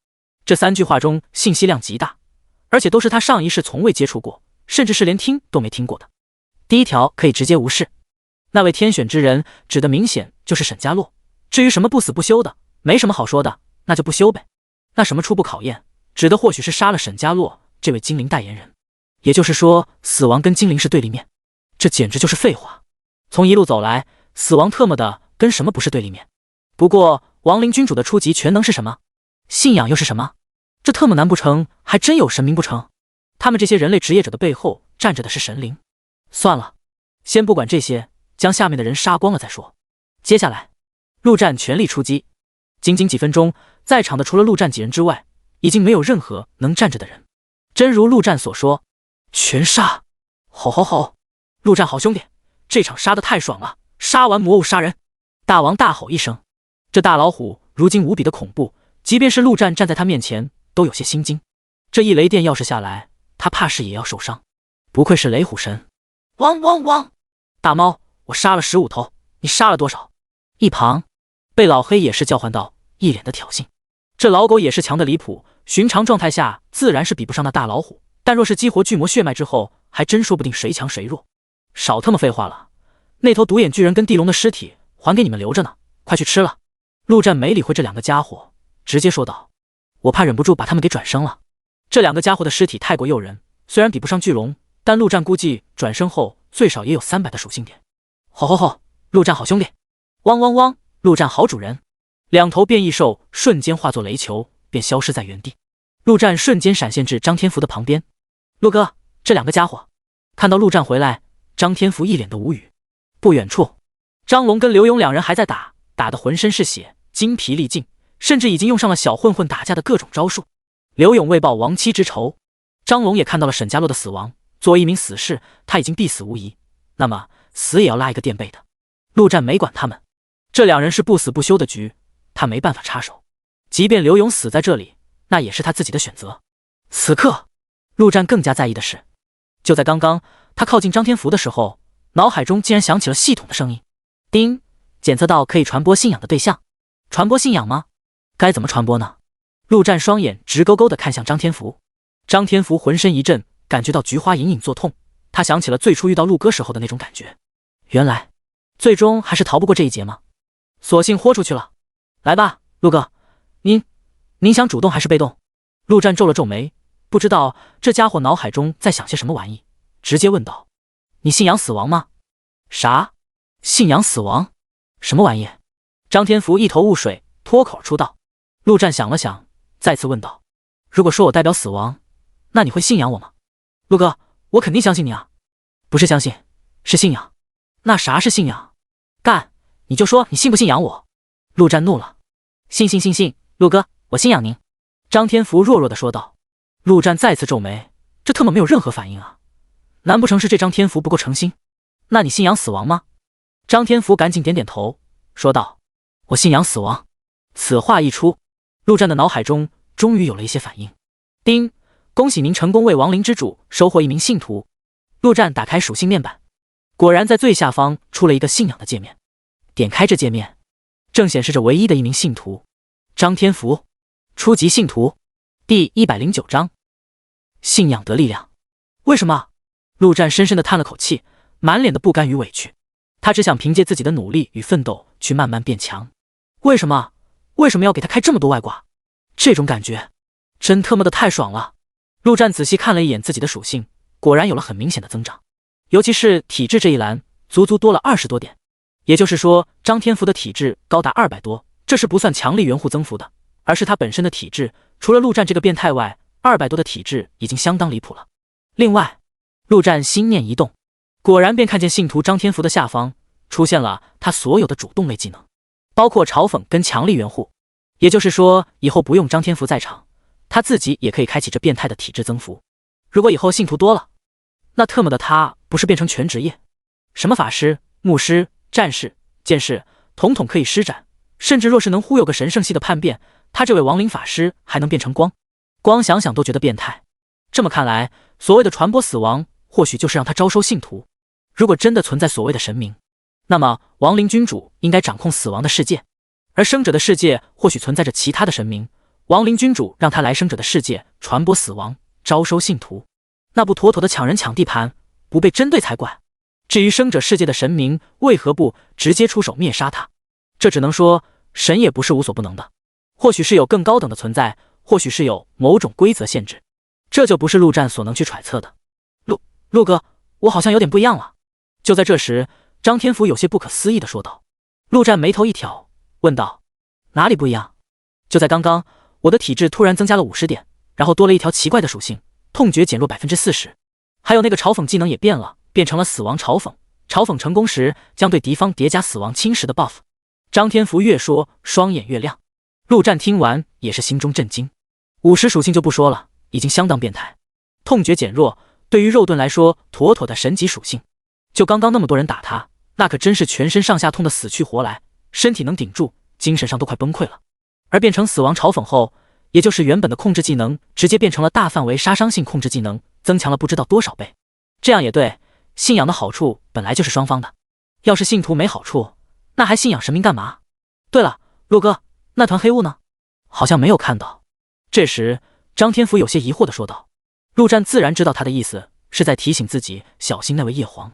这3句话中信息量极大，而且都是他上一世从未接触过，甚至是连听都没听过的。第一条可以直接无视，那位天选之人指的明显就是沈家洛。至于什么不死不休的，没什么好说的，那就不休呗。那什么初步考验，指的或许是杀了沈家洛这位精灵代言人。也就是说，死亡跟精灵是对立面，这简直就是废话。从一路走来，死亡特么的跟什么不是对立面？不过亡灵君主的初级全能是什么？信仰又是什么？这特么难不成还真有神明不成？他们这些人类职业者的背后站着的是神灵。算了，先不管这些，将下面的人杀光了再说。接下来，陆战全力出击。仅仅几分钟，在场的除了陆战几人之外，已经没有任何能站着的人。真如陆战所说，全杀！吼吼吼！陆战好兄弟，这场杀得太爽了！杀完魔物杀人！大王大吼一声。这大老虎如今无比的恐怖，即便是陆战站在他面前，都有些心惊。这一雷电要是下来，他怕是也要受伤。不愧是雷虎神！汪汪汪！大猫，我杀了15头，你杀了多少？一旁，被老黑也是叫唤道，一脸的挑衅。这老狗也是强的离谱，寻常状态下自然是比不上那大老虎，但若是激活巨魔血脉之后，还真说不定谁强谁弱。少他妈废话了，那头独眼巨人跟地龙的尸体还给你们留着呢，快去吃了。陆战没理会这2个家伙，直接说道，我怕忍不住把他们给转生了。这2个家伙的尸体太过诱人，虽然比不上巨龙，但陆战估计转生后最少也有300的属性点。吼吼吼！陆战好兄弟！汪汪汪！陆战好主人！2头变异兽瞬间化作雷球，便消失在原地。陆战瞬间闪现至张天福的旁边。陆哥，这2个家伙！看到陆战回来，张天福一脸的无语。不远处，张龙跟刘勇2人还在打，打得浑身是血，精疲力尽，甚至已经用上了小混混打架的各种招数。刘勇为报亡妻之仇，张龙也看到了沈家洛的死亡。作为一名死士，他已经必死无疑，那么死也要拉一个垫背的。陆战没管他们，这2人是不死不休的局，他没办法插手。即便刘勇死在这里，那也是他自己的选择。此刻，陆战更加在意的是，就在刚刚，他靠近张天福的时候，脑海中竟然响起了系统的声音。叮，检测到可以传播信仰的对象。传播信仰吗？该怎么传播呢？陆战双眼直勾勾地看向张天福。张天福浑身一震，感觉到菊花隐隐作痛。他想起了最初遇到陆哥时候的那种感觉。原来，最终还是逃不过这一劫吗？索性豁出去了。来吧，陆哥，您想主动还是被动？陆战皱了皱眉，不知道这家伙脑海中在想些什么玩意，直接问道：你信仰死亡吗？啥？信仰死亡？什么玩意？张天福一头雾水，脱口出道。陆战想了想，再次问道：如果说我代表死亡，那你会信仰我吗？陆哥，我肯定相信你啊。不是相信，是信仰。那啥是信仰？干，你就说你信不信仰我。陆战怒了。信，陆哥，我信仰您。张天福弱弱地说道。陆战再次皱眉，这特么没有任何反应啊。难不成是这张天福不够诚心？那你信仰死亡吗？张天福赶紧点点头，说道：我信仰死亡。此话一出，陆战的脑海中终于有了一些反应。叮，恭喜您成功为亡灵之主收获一名信徒。陆战打开属性面板，果然在最下方出了一个信仰的界面。点开这界面，正显示着唯一的一名信徒张天福，初级信徒，第109章，信仰得力量。为什么？陆战深深地叹了口气，满脸的不甘与委屈。他只想凭借自己的努力与奋斗去慢慢变强。为什么要给他开这么多外挂？这种感觉真特么的太爽了。陆战仔细看了一眼自己的属性，果然有了很明显的增长，尤其是体质这一栏，足足多了20多点。也就是说，张天福的体质高达200多，这是不算强力元护增幅的，而是他本身的体质。除了陆战这个变态外，200多的体质已经相当离谱了。另外，陆战心念一动，果然便看见信徒张天福的下方出现了他所有的主动类技能，包括嘲讽跟强力元护。也就是说，以后不用张天福在场，他自己也可以开启这变态的体质增幅。如果以后信徒多了，那特么的他不是变成全职业，什么法师、牧师、战士、剑士统统可以施展，甚至若是能忽悠个神圣系的叛变，他这位亡灵法师还能变成光，光想想都觉得变态。这么看来，所谓的传播死亡或许就是让他招收信徒。如果真的存在所谓的神明，那么亡灵君主应该掌控死亡的世界，而生者的世界或许存在着其他的神明，亡灵君主让他来生者的世界传播死亡，招收信徒，那不妥妥的抢人抢地盘，不被针对才怪。至于生者世界的神明为何不直接出手灭杀他，这只能说神也不是无所不能的，或许是有更高等的存在，或许是有某种规则限制，这就不是陆战所能去揣测的。陆哥，我好像有点不一样了。就在这时，张天福有些不可思议地说道。陆战眉头一挑，问道：哪里不一样？就在刚刚，我的体质突然增加了50点，然后多了一条奇怪的属性，痛觉减弱40%，还有那个嘲讽技能也变了，变成了死亡嘲讽，嘲讽成功时将对敌方叠加死亡侵蚀的 buff。 张天福越说双眼越亮。陆战听完也是心中震惊。50属性就不说了，已经相当变态。痛觉减弱对于肉盾来说妥妥的神级属性，就刚刚那么多人打他，那可真是全身上下痛的死去活来，身体能顶住，精神上都快崩溃了。而变成死亡嘲讽后，也就是原本的控制技能直接变成了大范围杀伤性控制技能，增强了不知道多少倍。这样也对，信仰的好处本来就是双方的，要是信徒没好处，那还信仰神明干嘛？对了，陆哥，那团黑雾呢？好像没有看到。这时张天福有些疑惑地说道。陆战自然知道他的意思是在提醒自己小心那位叶皇，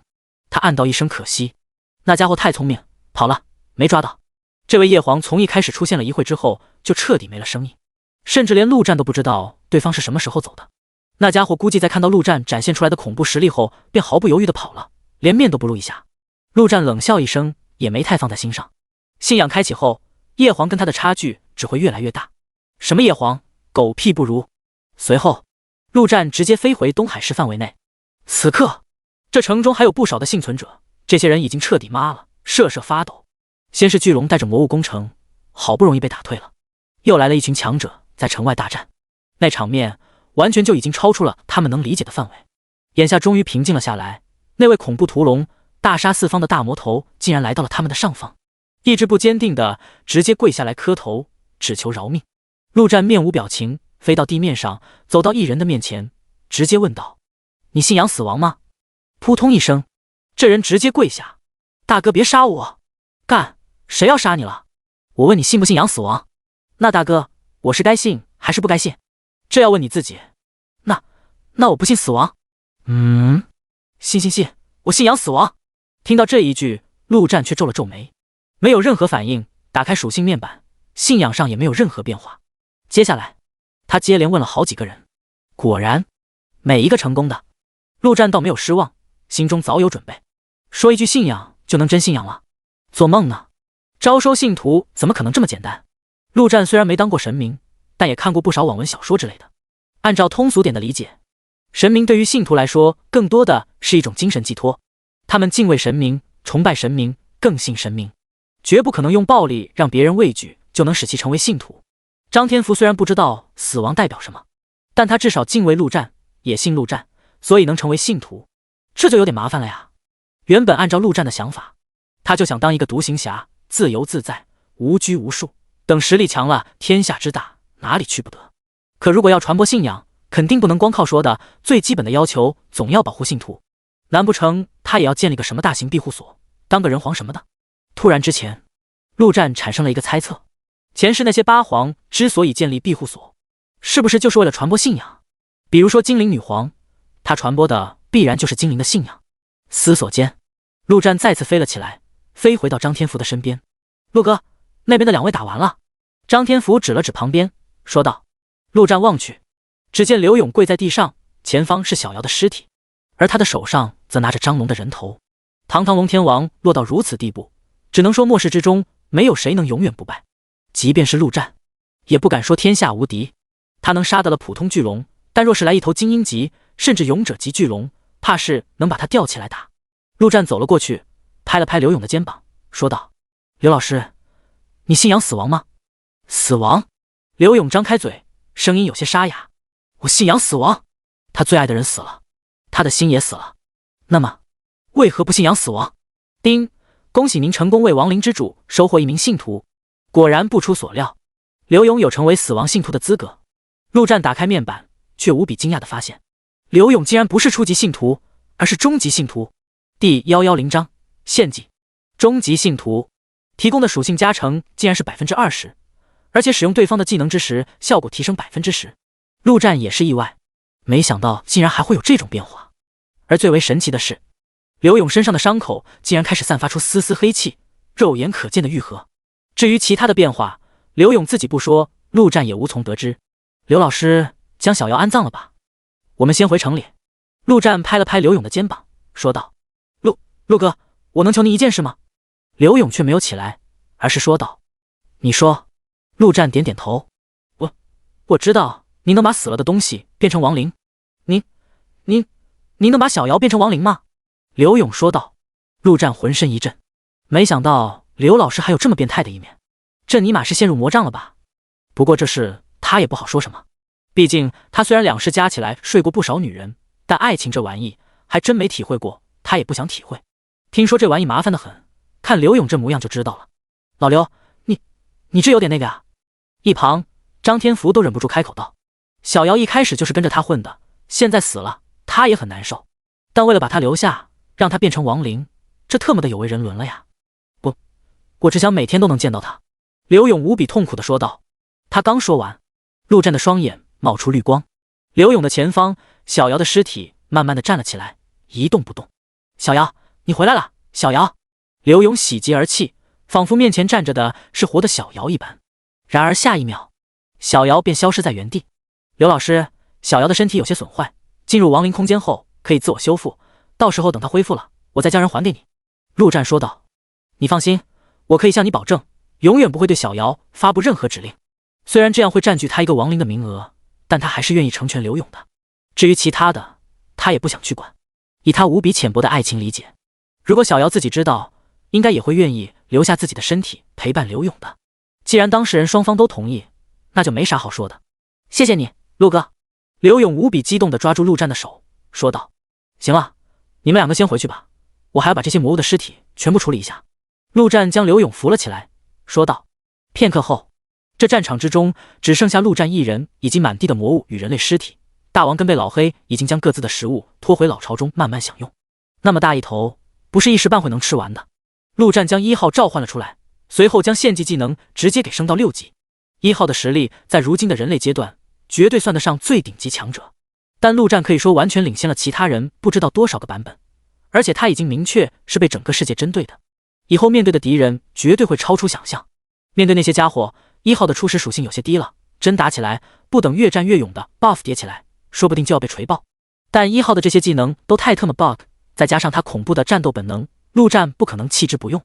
他暗道一声可惜，那家伙太聪明，跑了，没抓到。这位叶皇从一开始出现了一会之后就彻底没了声音，甚至连陆战都不知道对方是什么时候走的。那家伙估计在看到陆战展现出来的恐怖实力后，便毫不犹豫地跑了，连面都不露一下。陆战冷笑一声，也没太放在心上。信仰开启后，叶皇跟他的差距只会越来越大。什么叶皇，狗屁不如。随后陆战直接飞回东海市范围内。此刻这城中还有不少的幸存者，这些人已经彻底麻了，瑟瑟发抖。先是巨龙带着魔物攻城，好不容易被打退了，又来了一群强者在城外大战，那场面完全就已经超出了他们能理解的范围。眼下终于平静了下来，那位恐怖屠龙大杀四方的大魔头竟然来到了他们的上方，意志不坚定的直接跪下来磕头，只求饶命。陆战面无表情，飞到地面上，走到一人的面前，直接问道：你信仰死亡吗？扑通一声，这人直接跪下：大哥别杀我！干，谁要杀你了？我问你信不信仰死亡？那大哥，我是该信还是不该信？这要问你自己。那我不信死亡。信，我信仰死亡。听到这一句，陆战却皱了皱眉，没有任何反应，打开属性面板，信仰上也没有任何变化。接下来他接连问了好几个人，果然每一个成功的。陆战倒没有失望，心中早有准备，说一句信仰就能真信仰了？做梦呢！招收信徒怎么可能这么简单？陆战虽然没当过神明，但也看过不少网文小说之类的。按照通俗点的理解，神明对于信徒来说，更多的是一种精神寄托，他们敬畏神明，崇拜神明，更信神明，绝不可能用暴力让别人畏惧就能使其成为信徒。张天福虽然不知道死亡代表什么，但他至少敬畏陆战，也信陆战，所以能成为信徒，这就有点麻烦了呀。原本按照陆战的想法，他就想当一个独行侠，自由自在，无拘无束，等实力强了，天下之大，哪里去不得。可如果要传播信仰，肯定不能光靠说的，最基本的要求总要保护信徒，难不成他也要建立个什么大型庇护所，当个人皇什么的？突然之前，陆战产生了一个猜测，前世那些八皇之所以建立庇护所，是不是就是为了传播信仰？比如说精灵女皇，她传播的必然就是精灵的信仰。思索间，陆战再次飞了起来，飞回到张天福的身边。陆哥，那边的2位打完了。张天福指了指旁边，说道。陆战望去，只见刘勇跪在地上，前方是小瑶的尸体，而他的手上则拿着张龙的人头。堂堂龙天王落到如此地步，只能说末世之中没有谁能永远不败，即便是陆战，也不敢说天下无敌。他能杀得了普通巨龙，但若是来一头精英级甚至勇者级巨龙，怕是能把他吊起来打。陆战走了过去，拍了拍刘勇的肩膀，说道：刘老师，你信仰死亡吗？死亡？刘勇张开嘴，声音有些沙哑。我信仰死亡。他最爱的人死了，他的心也死了，那么为何不信仰死亡？丁，恭喜您成功为亡灵之主收获1名信徒。果然不出所料，刘勇有成为死亡信徒的资格。陆战打开面板，却无比惊讶地发现，刘勇竟然不是初级信徒，而是终极信徒。第110章献祭。终极信徒提供的属性加成竟然是 20%， 而且使用对方的技能之时，效果提升 10%。陆战也是意外，没想到竟然还会有这种变化。而最为神奇的是，刘勇身上的伤口竟然开始散发出丝丝黑气，肉眼可见的愈合。至于其他的变化，刘勇自己不说，陆战也无从得知。刘老师将小瑶安葬了吧？我们先回城里。陆战拍了拍刘勇的肩膀，说道：陆哥，我能求你一件事吗？刘勇却没有起来，而是说道：你说。陆战点点头，我知道您能把死了的东西变成亡灵。您能把小瑶变成亡灵吗？刘勇说道。陆战浑身一震，没想到刘老师还有这么变态的一面，这尼玛是陷入魔障了吧？不过这事他也不好说什么，毕竟他虽然2世加起来睡过不少女人，但爱情这玩意还真没体会过，他也不想体会。听说这玩意麻烦得很，看刘勇这模样就知道了。老刘，你这有点那个啊。一旁张天福都忍不住开口道，小瑶一开始就是跟着他混的，现在死了他也很难受，但为了把他留下，让他变成亡灵，这特么的有违人伦了呀。不，我只想每天都能见到他。刘勇无比痛苦地说道。他刚说完，陆战的双眼冒出绿光，刘勇的前方，小瑶的尸体慢慢地站了起来，一动不动。小瑶，你回来了，小瑶。刘勇喜极而泣，仿佛面前站着的是活的小瑶一般。然而下一秒，小瑶便消失在原地。刘老师，小瑶的身体有些损坏，进入亡灵空间后可以自我修复，到时候等她恢复了，我再将人还给你。陆战说道。你放心，我可以向你保证，永远不会对小瑶发布任何指令。虽然这样会占据他一个亡灵的名额，但他还是愿意成全刘勇的。至于其他的，他也不想去管。以他无比浅薄的爱情理解，如果小瑶自己知道，应该也会愿意留下自己的身体陪伴刘勇的。既然当事人双方都同意，那就没啥好说的。谢谢你，陆哥。刘勇无比激动地抓住陆战的手，说道。行了，你们2个先回去吧，我还要把这些魔物的尸体全部处理一下。陆战将刘勇扶了起来，说道。片刻后，这战场之中只剩下陆战一人以及满地的魔物与人类尸体。大王跟被老黑已经将各自的食物拖回老巢中慢慢享用。那么大一头，不是一时半会能吃完的。陆战将1号召唤了出来，随后将献祭技能直接给升到6级。1号的实力在如今的人类阶段绝对算得上最顶级强者，但陆战可以说完全领先了其他人不知道多少个版本，而且他已经明确是被整个世界针对的，以后面对的敌人绝对会超出想象。面对那些家伙，1号的初始属性有些低了，真打起来不等越战越勇的 buff 叠起来，说不定就要被锤爆。但1号的这些技能都太特么 bug， 再加上他恐怖的战斗本能，陆战不可能弃之不用。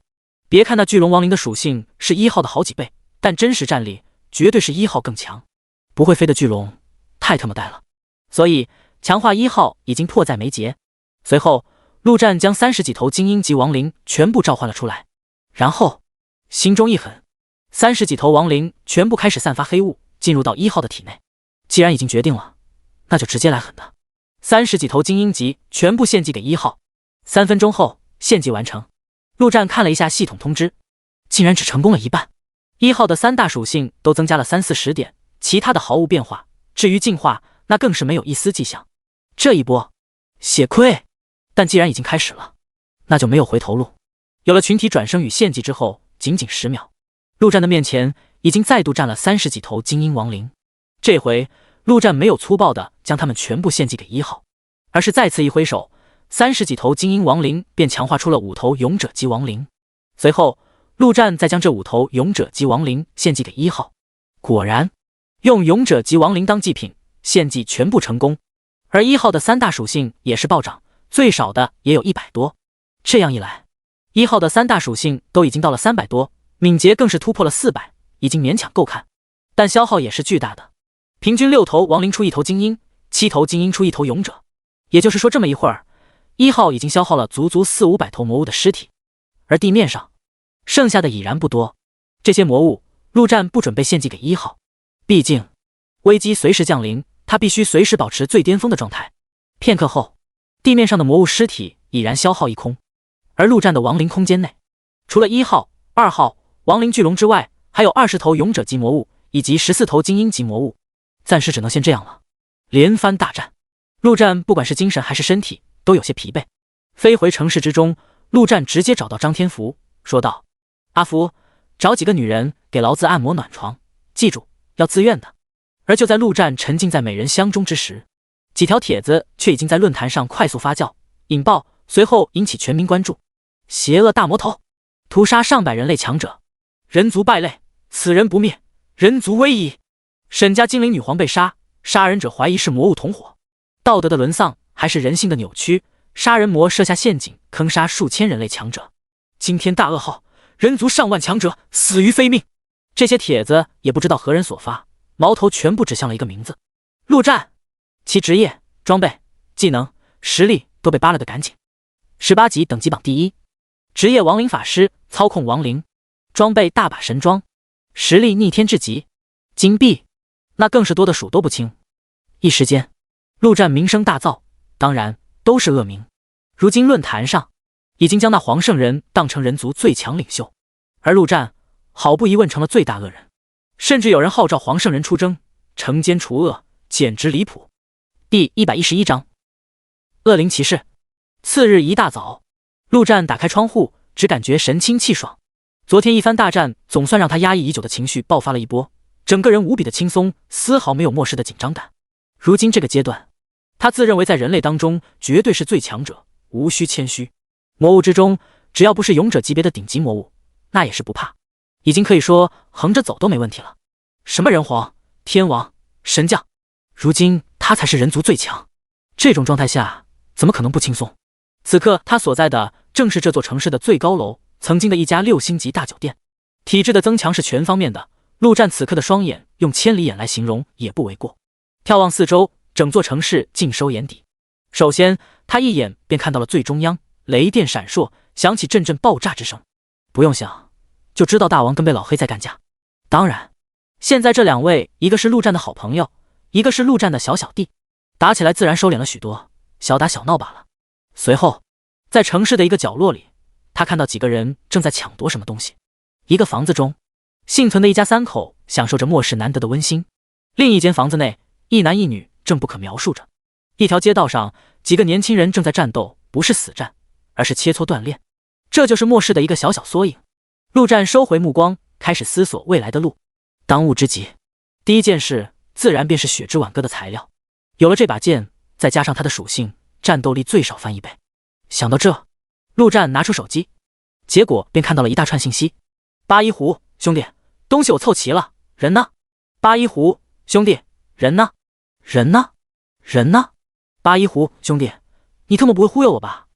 别看那巨龙亡灵的属性是1号的好几倍，但真实战力绝对是1号更强。不会飞的巨龙太特么带了，所以强化1号已经迫在眉睫。随后，陆战将30几头精英级亡灵全部召唤了出来，然后心中一狠，30几头亡灵全部开始散发黑雾，进入到1号的体内。既然已经决定了，那就直接来狠的。30几头精英级全部献祭给1号。3分钟后，献祭完成。陆战看了一下系统通知，竟然只成功了一半。1号的3大属性都增加了30-40点，其他的毫无变化。至于进化，那更是没有一丝迹象。这一波血亏，但既然已经开始了，那就没有回头路。有了群体转生与献祭之后，仅仅10秒，陆战的面前已经再度站了30几头精英亡灵。这回陆战没有粗暴的将他们全部献祭给1号，而是再次一挥手，30几头精英亡灵便强化出了5头勇者级亡灵。随后陆战再将这5头勇者级亡灵献祭给1号。果然，用勇者级亡灵当祭品，献祭全部成功。而1号的3大属性也是暴涨，最少的也有100多。这样一来，1号的3大属性都已经到了300多，敏捷更是突破了400，已经勉强够看。但消耗也是巨大的，平均6头亡灵出1头精英，7头精英出1头勇者。也就是说，这么一会儿，1号已经消耗了足足400-500头魔物的尸体，而地面上剩下的已然不多。这些魔物，陆战不准备献祭给1号，毕竟危机随时降临，他必须随时保持最巅峰的状态。片刻后，地面上的魔物尸体已然消耗一空，而陆战的亡灵空间内，除了1号、2号亡灵巨龙之外，还有20头勇者级魔物以及14头精英级魔物。暂时只能先这样了。连番大战，陆战不管是精神还是身体都有些疲惫。飞回城市之中，陆战直接找到张天福，说道：“阿福，找几个女人给劳资按摩暖床，记住要自愿的。”而就在陆战沉浸在美人香中之时，几条帖子却已经在论坛上快速发酵引爆，随后引起全民关注。邪恶大魔头屠杀上百人类强者，人族败类，此人不灭，人族危矣。沈家精灵女皇被杀，杀人者怀疑是魔物同伙。道德的沦丧还是人性的扭曲？杀人魔设下陷阱，坑杀数千人类强者。惊天大噩耗，人族上万强者死于非命。这些帖子也不知道何人所发，矛头全部指向了一个名字：陆战。其职业、装备、技能、实力都被扒了个干净。18级等级榜第一，职业亡灵法师，操控亡灵；装备大把神装；实力逆天至极；金币那更是多的数都不清。一时间，陆战名声大噪，当然都是恶名。如今论坛上已经将那黄圣人当成人族最强领袖，而陆战毫不疑问成了最大恶人，甚至有人号召黄圣人出征，惩奸除恶，简直离谱。第111章恶灵骑士。次日一大早，陆战打开窗户，只感觉神清气爽。昨天一番大战总算让他压抑已久的情绪爆发了一波，整个人无比的轻松，丝毫没有末世的紧张感。如今这个阶段，他自认为在人类当中绝对是最强者，无需谦虚。魔物之中，只要不是勇者级别的顶级魔物，那也是不怕，已经可以说横着走都没问题了。什么人皇、天王、神将，如今他才是人族最强。这种状态下，怎么可能不轻松？此刻他所在的正是这座城市的最高楼，曾经的一家6星级大酒店。体质的增强是全方面的，陆战此刻的双眼用千里眼来形容也不为过。眺望四周，整座城市尽收眼底。首先，他一眼便看到了最中央，雷电闪烁，响起阵阵爆炸之声。不用想，就知道大王跟被老黑在干架。当然，现在这两位，一个是陆战的好朋友，一个是陆战的小小弟，打起来自然收敛了许多，小打小闹罢了。随后，在城市的一个角落里，他看到几个人正在抢夺什么东西。一个房子中，幸存的一家3口享受着末世难得的温馨。另一间房子内，一男一女正不可描述着。一条街道上，几个年轻人正在战斗，不是死战，而是切磋锻炼。这就是末世的一个小小缩影。陆战收回目光，开始思索未来的路。当务之急，第一件事自然便是血之挽歌的材料。有了这把剑，再加上它的属性，战斗力最少翻1倍。想到这，陆战拿出手机，结果便看到了一大串信息。八一狐兄弟，东西我凑齐了，人呢？八一狐兄弟，人呢？人呢？人呢？八一狐兄弟，你特么不会忽悠我吧？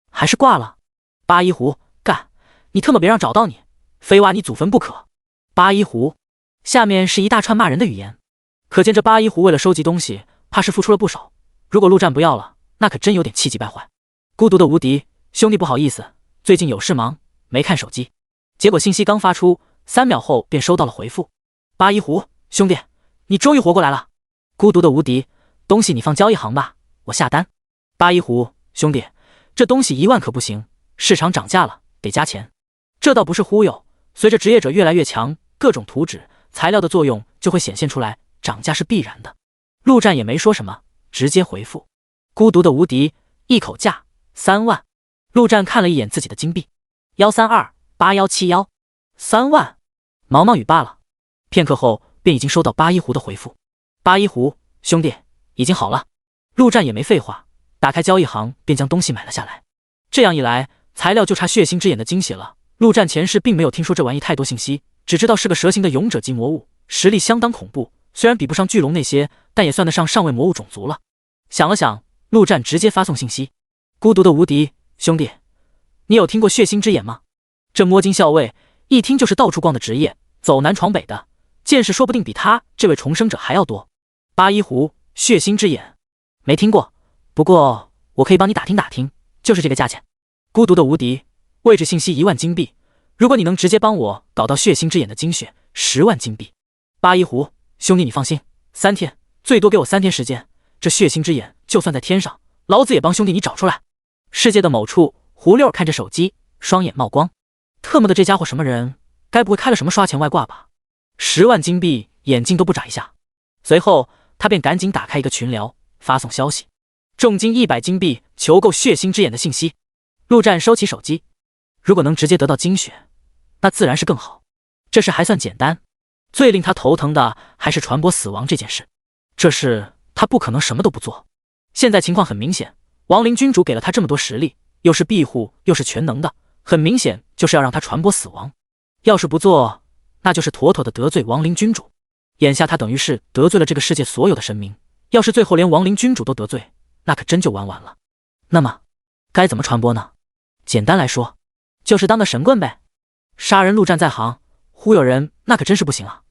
还是挂了？八一狐干，你特么别让找到你，非挖你祖坟不可。八一狐，下面是一大串骂人的语言，可见这八一狐为了收集东西，怕是付出了不少。如果陆战不要了，那可真有点气急败坏。孤独的无敌，兄弟不好意思，最近有事忙，没看手机。结果信息刚发出，3秒后便收到了回复。八一狐，兄弟，你终于活过来了。孤独的无敌，东西你放交易行吧，我下单。八一狐，兄弟，这东西1万可不行，市场涨价了，得加钱。这倒不是忽悠，随着职业者越来越强，各种图纸、材料的作用就会显现出来，涨价是必然的。陆战也没说什么，直接回复。孤独的无敌，一口价3万。陆战看了一眼自己的金币，1328171，3万，毛毛雨罢了。片刻后便已经收到八一狐的回复。八一狐，兄弟，已经好了。陆战也没废话，打开交易行便将东西买了下来。这样一来，材料就差血腥之眼的惊喜了。陆战前世并没有听说这玩意太多信息，只知道是个蛇形的勇者级魔物，实力相当恐怖，虽然比不上巨龙那些，但也算得上上位魔物种族了。想了想，陆战直接发送信息。孤独的无敌，兄弟，你有听过血腥之眼吗？这摸金校尉一听就是到处逛的职业，走南闯北的，见识说不定比他这位重生者还要多。八一狐，血腥之眼，没听过，不过我可以帮你打听打听，就是这个价钱。孤独的无敌，位置信息1万金币，如果你能直接帮我搞到血腥之眼的精血，10万金币。八一狐，兄弟你放心，3天，最多给我3天时间，这血腥之眼就算在天上，老子也帮兄弟你找出来。世界的某处，胡六看着手机，双眼冒光，特么的这家伙什么人？该不会开了什么刷钱外挂吧？10万金币，眼睛都不眨一下。随后他便赶紧打开一个群聊，发送消息：重金100金币，求购血腥之眼的信息。陆战收起手机，如果能直接得到精血，那自然是更好。这事还算简单，最令他头疼的还是传播死亡这件事。这事他不可能什么都不做。现在情况很明显，亡灵君主给了他这么多实力，又是庇护又是全能的，很明显就是要让他传播死亡。要是不做，那就是妥妥的得罪亡灵君主。眼下他等于是得罪了这个世界所有的神明，要是最后连亡灵君主都得罪，那可真就完了。那么该怎么传播呢？简单来说，就是当个神棍呗。杀人陆战在行，忽悠人那可真是不行啊。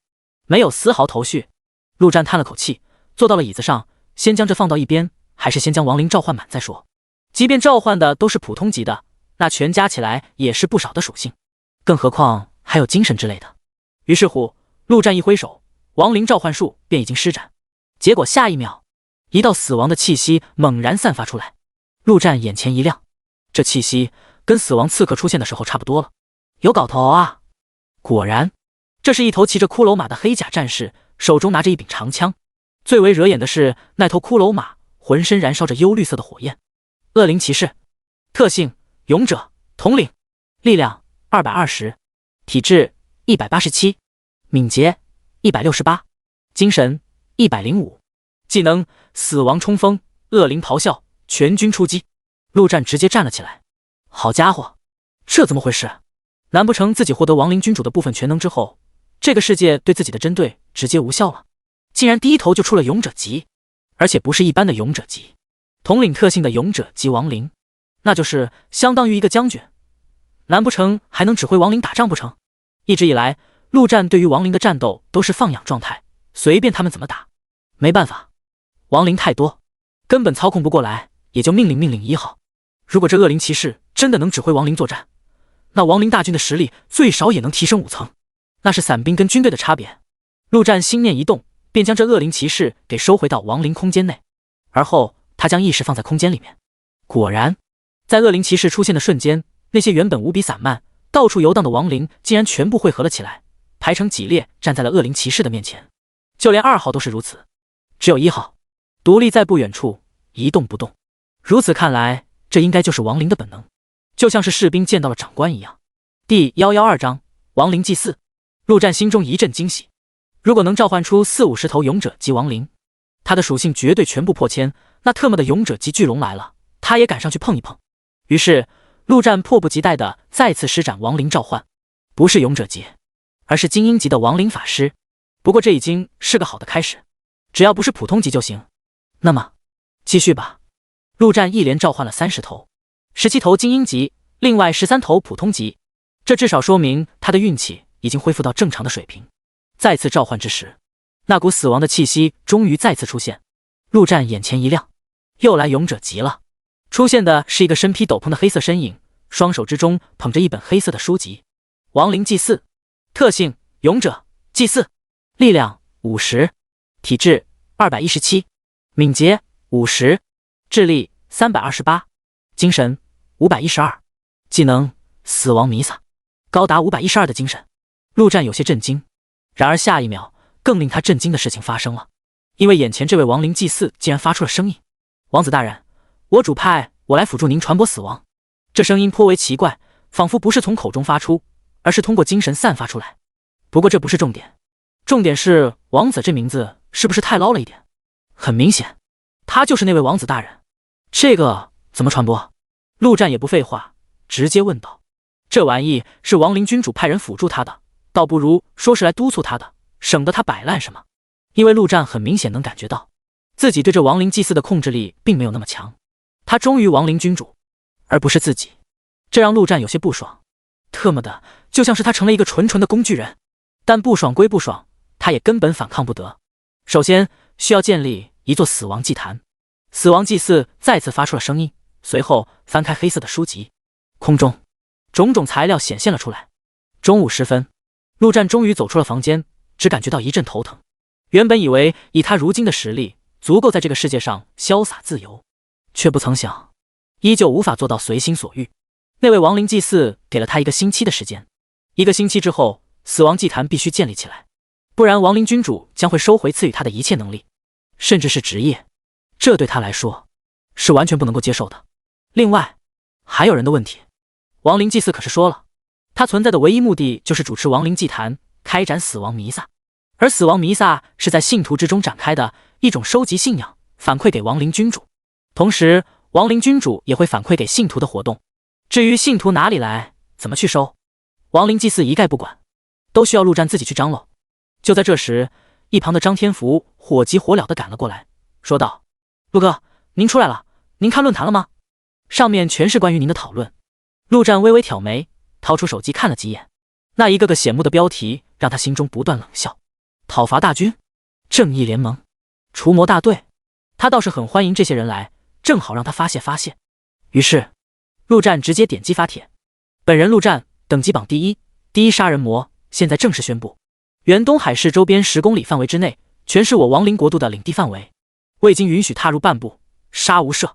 没有丝毫头绪，陆战叹了口气，坐到了椅子上，先将这放到一边，还是先将亡灵召唤满再说。即便召唤的都是普通级的，那全加起来也是不少的属性，更何况还有精神之类的。于是乎，陆战一挥手，亡灵召唤术便已经施展。结果下一秒，一道死亡的气息猛然散发出来。陆战眼前一亮，这气息跟死亡刺客出现的时候差不多了，有搞头啊！果然，这是一头骑着骷髅马的黑甲战士，手中拿着一柄长枪。最为惹眼的是，那头骷髅马浑身燃烧着幽绿色的火焰。恶灵骑士，特性：勇者，统领，力量220，体质187，敏捷168，精神105，技能：死亡冲锋，恶灵咆哮，全军出击。陆战直接站了起来。好家伙，这怎么回事？难不成自己获得亡灵君主的部分全能之后，这个世界对自己的针对直接无效了？竟然低头就出了勇者级，而且不是一般的勇者级，统领特性的勇者级亡灵，那就是相当于一个将军。难不成还能指挥亡灵打仗不成？一直以来，陆战对于亡灵的战斗都是放养状态，随便他们怎么打。没办法，亡灵太多，根本操控不过来，也就命令1号。如果这恶灵骑士真的能指挥亡灵作战，那亡灵大军的实力最少也能提升5层，那是伞兵跟军队的差别。陆战心念一动，便将这恶灵骑士给收回到亡灵空间内，而后他将意识放在空间里面。果然，在恶灵骑士出现的瞬间，那些原本无比散漫、到处游荡的亡灵竟然全部汇合了起来，排成几列站在了恶灵骑士的面前。就连2号都是如此，只有1号独立在不远处一动不动。如此看来，这应该就是亡灵的本能，就像是士兵见到了长官一样。第112章亡灵祭祀。陆战心中一阵惊喜，如果能召唤出40-50头勇者级亡灵，他的属性绝对全部破千，那特么的勇者级巨龙来了，他也赶上去碰一碰。于是陆战迫不及待地再次施展亡灵召唤，不是勇者级，而是精英级的亡灵法师。不过这已经是个好的开始，只要不是普通级就行。那么继续吧。陆战一连召唤了30头，17头精英级，另外13头普通级，这至少说明他的运气已经恢复到正常的水平。再次召唤之时，那股死亡的气息终于再次出现。陆战眼前一亮，又来勇者急了，出现的是一个身披斗篷的黑色身影，双手之中捧着一本黑色的书籍。亡灵祭祀，特性：勇者，祭祀，力量50，体质217，敏捷50，智力328，精神512，技能死亡弥撒，高达512的精神。陆战有些震惊，然而下一秒，更令他震惊的事情发生了，因为眼前这位亡灵祭祀竟然发出了声音：“王子大人，我主派我来辅助您传播死亡。”这声音颇为奇怪，仿佛不是从口中发出，而是通过精神散发出来。不过这不是重点，重点是王子这名字是不是太捞了一点？很明显，他就是那位王子大人。这个怎么传播？陆战也不废话，直接问道。这玩意是亡灵君主派人辅助他的，倒不如说是来督促他的，省得他摆烂什么。因为陆战很明显能感觉到，自己对这亡灵祭祀的控制力并没有那么强，他忠于亡灵君主，而不是自己，这让陆战有些不爽。特么的，就像是他成了一个纯纯的工具人。但不爽归不爽，他也根本反抗不得。首先需要建立一座死亡祭坛。死亡祭祀再次发出了声音，随后翻开黑色的书籍，空中种种材料显现了出来。中午时分，陆战终于走出了房间，只感觉到一阵头疼。原本以为以他如今的实力，足够在这个世界上潇洒自由，却不曾想，依旧无法做到随心所欲。那位亡灵祭祀给了他1个星期的时间，1个星期之后，死亡祭坛必须建立起来，不然亡灵君主将会收回赐予他的一切能力，甚至是职业。这对他来说是完全不能够接受的。另外，还有人的问题。亡灵祭祀可是说了，他存在的唯一目的就是主持亡灵祭坛，开展死亡弥撒。而死亡弥撒是在信徒之中展开的一种收集信仰，反馈给亡灵君主。同时，亡灵君主也会反馈给信徒的活动。至于信徒哪里来，怎么去收，亡灵祭祀一概不管，都需要陆战自己去张罗。就在这时，一旁的张天福火急火燎地赶了过来，说道：“陆哥，您出来了，您看论坛了吗？上面全是关于您的讨论。”陆战微微挑眉，掏出手机看了几眼，那一个个显目的标题让他心中不断冷笑。讨伐大军、正义联盟、除魔大队，他倒是很欢迎这些人来，正好让他发泄发泄。于是陆战直接点击发帖：“本人陆战，等级榜第一杀人魔，现在正式宣布，原东海市周边10公里范围之内，全是我亡灵国度的领地范围，未经允许踏入半步，杀无赦。”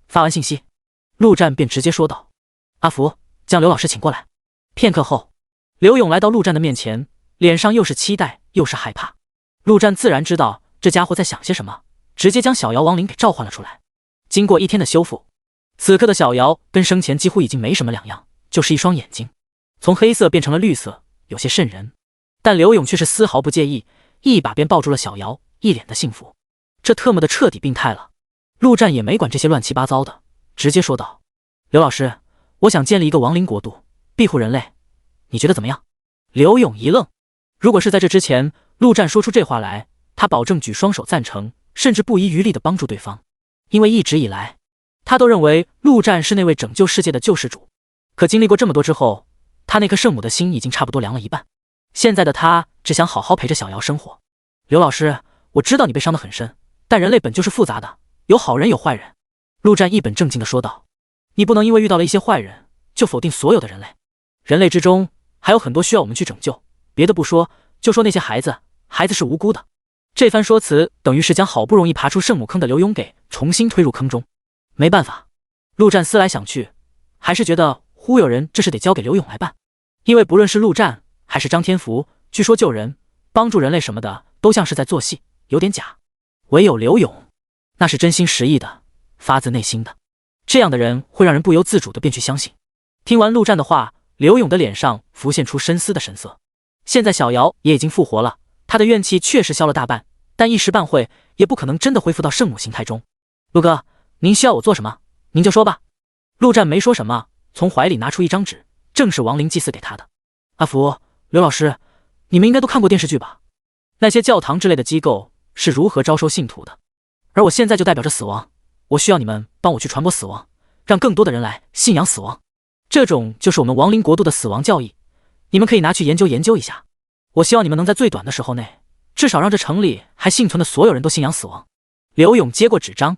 发完信息，陆战便直接说道：“阿福，将刘老师请过来。”片刻后，刘勇来到陆战的面前，脸上又是期待又是害怕。陆战自然知道这家伙在想些什么，直接将小瑶亡灵给召唤了出来。经过1天的修复，此刻的小瑶跟生前几乎已经没什么两样，就是一双眼睛从黑色变成了绿色，有些瘆人。但刘勇却是丝毫不介意，一把便抱住了小瑶，一脸的幸福。这特么的彻底病态了。陆战也没管这些乱七八糟的，直接说道：“刘老师，我想建立一个亡灵国度，庇护人类，你觉得怎么样？”刘勇一愣，如果是在这之前，陆战说出这话来，他保证举双手赞成，甚至不遗余力地帮助对方。因为一直以来，他都认为陆战是那位拯救世界的救世主。可经历过这么多之后，他那颗圣母的心已经差不多凉了一半。现在的他只想好好陪着小瑶生活。刘老师，我知道你被伤得很深，但人类本就是复杂的，有好人有坏人。陆战一本正经地说道：“你不能因为遇到了一些坏人，就否定所有的人类。人类之中还有很多需要我们去拯救。别的不说，就说那些孩子是无辜的。”这番说辞等于是将好不容易爬出圣母坑的刘勇给重新推入坑中。没办法，陆战思来想去，还是觉得忽悠人这事得交给刘勇来办。因为不论是陆战还是张天福，据说救人、帮助人类什么的都像是在做戏，有点假。唯有刘勇，那是真心实意的，发自内心的。这样的人会让人不由自主的便去相信。听完陆战的话，刘勇的脸上浮现出深思的神色。现在小瑶也已经复活了，他的怨气确实消了大半，但一时半会也不可能真的恢复到圣母形态中。陆哥，您需要我做什么，您就说吧。陆战没说什么，从怀里拿出一张纸，正是亡灵祭祀给他的。阿福，刘老师，你们应该都看过电视剧吧？那些教堂之类的机构是如何招收信徒的，而我现在就代表着死亡，我需要你们帮我去传播死亡，让更多的人来信仰死亡。这种就是我们亡灵国度的死亡教义，你们可以拿去研究研究一下。我希望你们能在最短的时候内，至少让这城里还幸存的所有人都信仰死亡。刘勇接过纸张，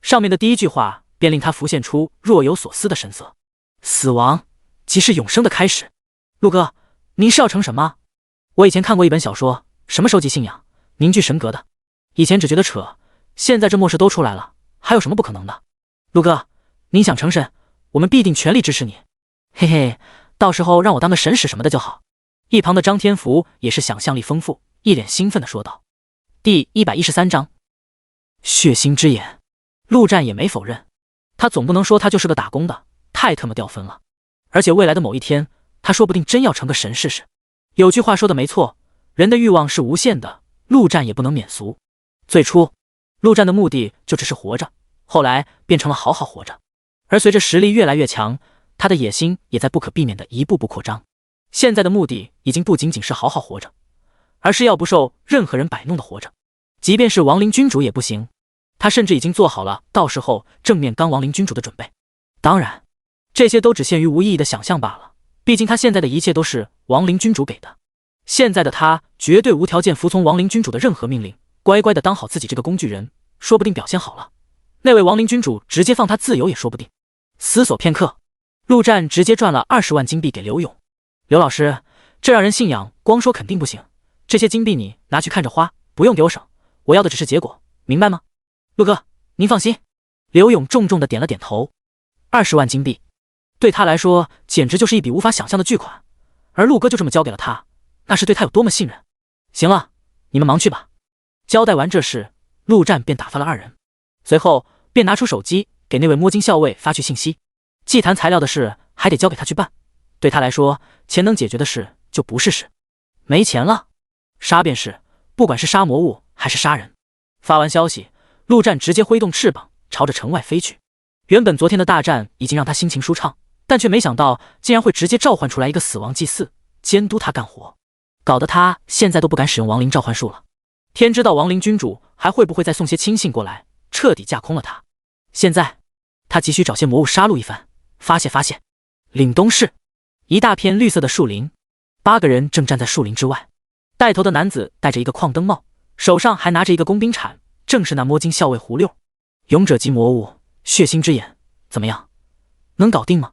上面的第一句话便令他浮现出若有所思的神色。死亡即是永生的开始。陆哥，您是要成什么？我以前看过一本小说，什么收集信仰、凝聚神格的，以前只觉得扯，现在这末世都出来了，还有什么不可能的？陆哥，您想成神，我们必定全力支持你。嘿嘿，到时候让我当个神使什么的就好。一旁的张天福也是想象力丰富，一脸兴奋地说道。第113章，血腥之眼。陆战也没否认，他总不能说他就是个打工的，太他妈掉分了。而且未来的某一天，他说不定真要成个神试试。有句话说的没错，人的欲望是无限的，陆战也不能免俗。最初，陆战的目的就只是活着，后来变成了好好活着。而随着实力越来越强，他的野心也在不可避免的一步步扩张。现在的目的已经不仅仅是好好活着，而是要不受任何人摆弄的活着。即便是亡灵君主也不行，他甚至已经做好了到时候正面刚亡灵君主的准备。当然，这些都只限于无意义的想象罢了，毕竟他现在的一切都是亡灵君主给的。现在的他绝对无条件服从亡灵君主的任何命令，乖乖的当好自己这个工具人，说不定表现好了，那位亡灵君主直接放他自由也说不定。思索片刻，陆战直接赚了20万金币给刘勇。刘老师，这让人信仰，光说肯定不行，这些金币你拿去看着花，不用给我省，我要的只是结果，明白吗？陆哥，您放心。刘勇重重的点了点头。20万金币对他来说简直就是一笔无法想象的巨款，而陆哥就这么交给了他，那是对他有多么信任。行了，你们忙去吧。交代完这事，陆战便打发了二人，随后便拿出手机给那位摸金校尉发去信息。祭坛材料的事还得交给他去办，对他来说，钱能解决的事就不是事。没钱了，杀便是，不管是杀魔物还是杀人。发完消息，陆战直接挥动翅膀朝着城外飞去。原本昨天的大战已经让他心情舒畅，但却没想到竟然会直接召唤出来一个死亡祭祀，监督他干活，搞得他现在都不敢使用亡灵召唤术了。天知道亡灵君主还会不会再送些亲信过来，彻底架空了他。现在他急需找些魔物杀戮一番，发泄发泄。岭东市，一大片绿色的树林，8个人正站在树林之外。带头的男子戴着一个矿灯帽，手上还拿着一个工兵铲，正是那摸金校尉胡六。勇者级魔物，血腥之眼，怎么样，能搞定吗？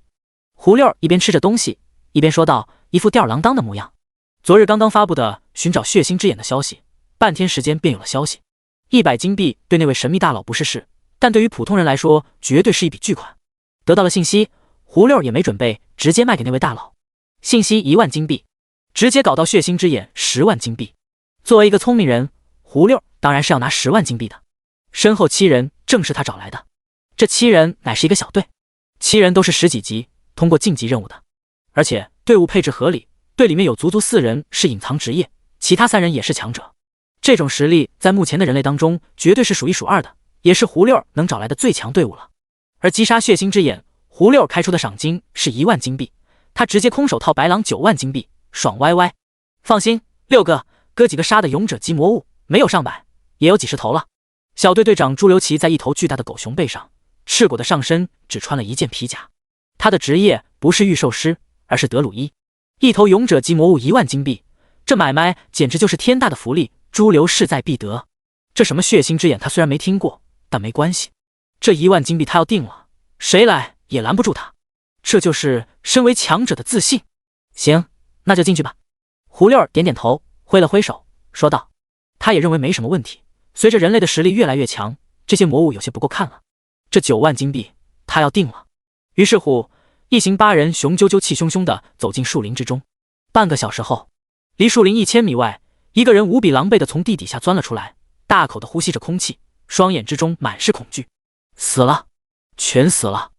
胡六一边吃着东西，一边说道，一副吊儿郎当的模样。昨日刚刚发布的寻找血腥之眼的消息，半天时间便有了消息。100金币对那位神秘大佬不是事，但对于普通人来说，绝对是一笔巨款。得到了信息，胡六也没准备直接卖给那位大佬。信息1万金币，直接搞到血腥之眼10万金币。作为一个聪明人，胡六当然是要拿10万金币的。身后7人正是他找来的，这7人乃是一个小队，7人都是10几级通过晋级任务的，而且队伍配置合理，队里面有足足4人是隐藏职业，其他3人也是强者。这种实力在目前的人类当中绝对是数1数2的，也是胡六能找来的最强队伍了。而击杀血腥之眼，胡六开出的赏金是1万金币，他直接空手套白狼9万金币，爽歪歪。放心，六哥，哥几个杀的勇者级魔物没有上百，也有几十头了。小队队长朱留奇在一头巨大的狗熊背上，赤果的上身只穿了一件皮甲。他的职业不是御兽师，而是德鲁伊。一头勇者级魔物1万金币，这买卖简直就是天大的福利，朱留势在必得。这什么血腥之眼他虽然没听过，但没关系，这1万金币他要定了，谁来也拦不住他。这就是身为强者的自信。行，那就进去吧。胡六点点头，挥了挥手，说道。他也认为没什么问题，随着人类的实力越来越强，这些魔物有些不够看了。这9万金币他要定了。于是乎，一行8人雄赳赳气汹汹地走进树林之中。半个小时后，离树林1000米外，一个人无比狼狈地从地底下钻了出来，大口地呼吸着空气，双眼之中满是恐惧。死了，全死了。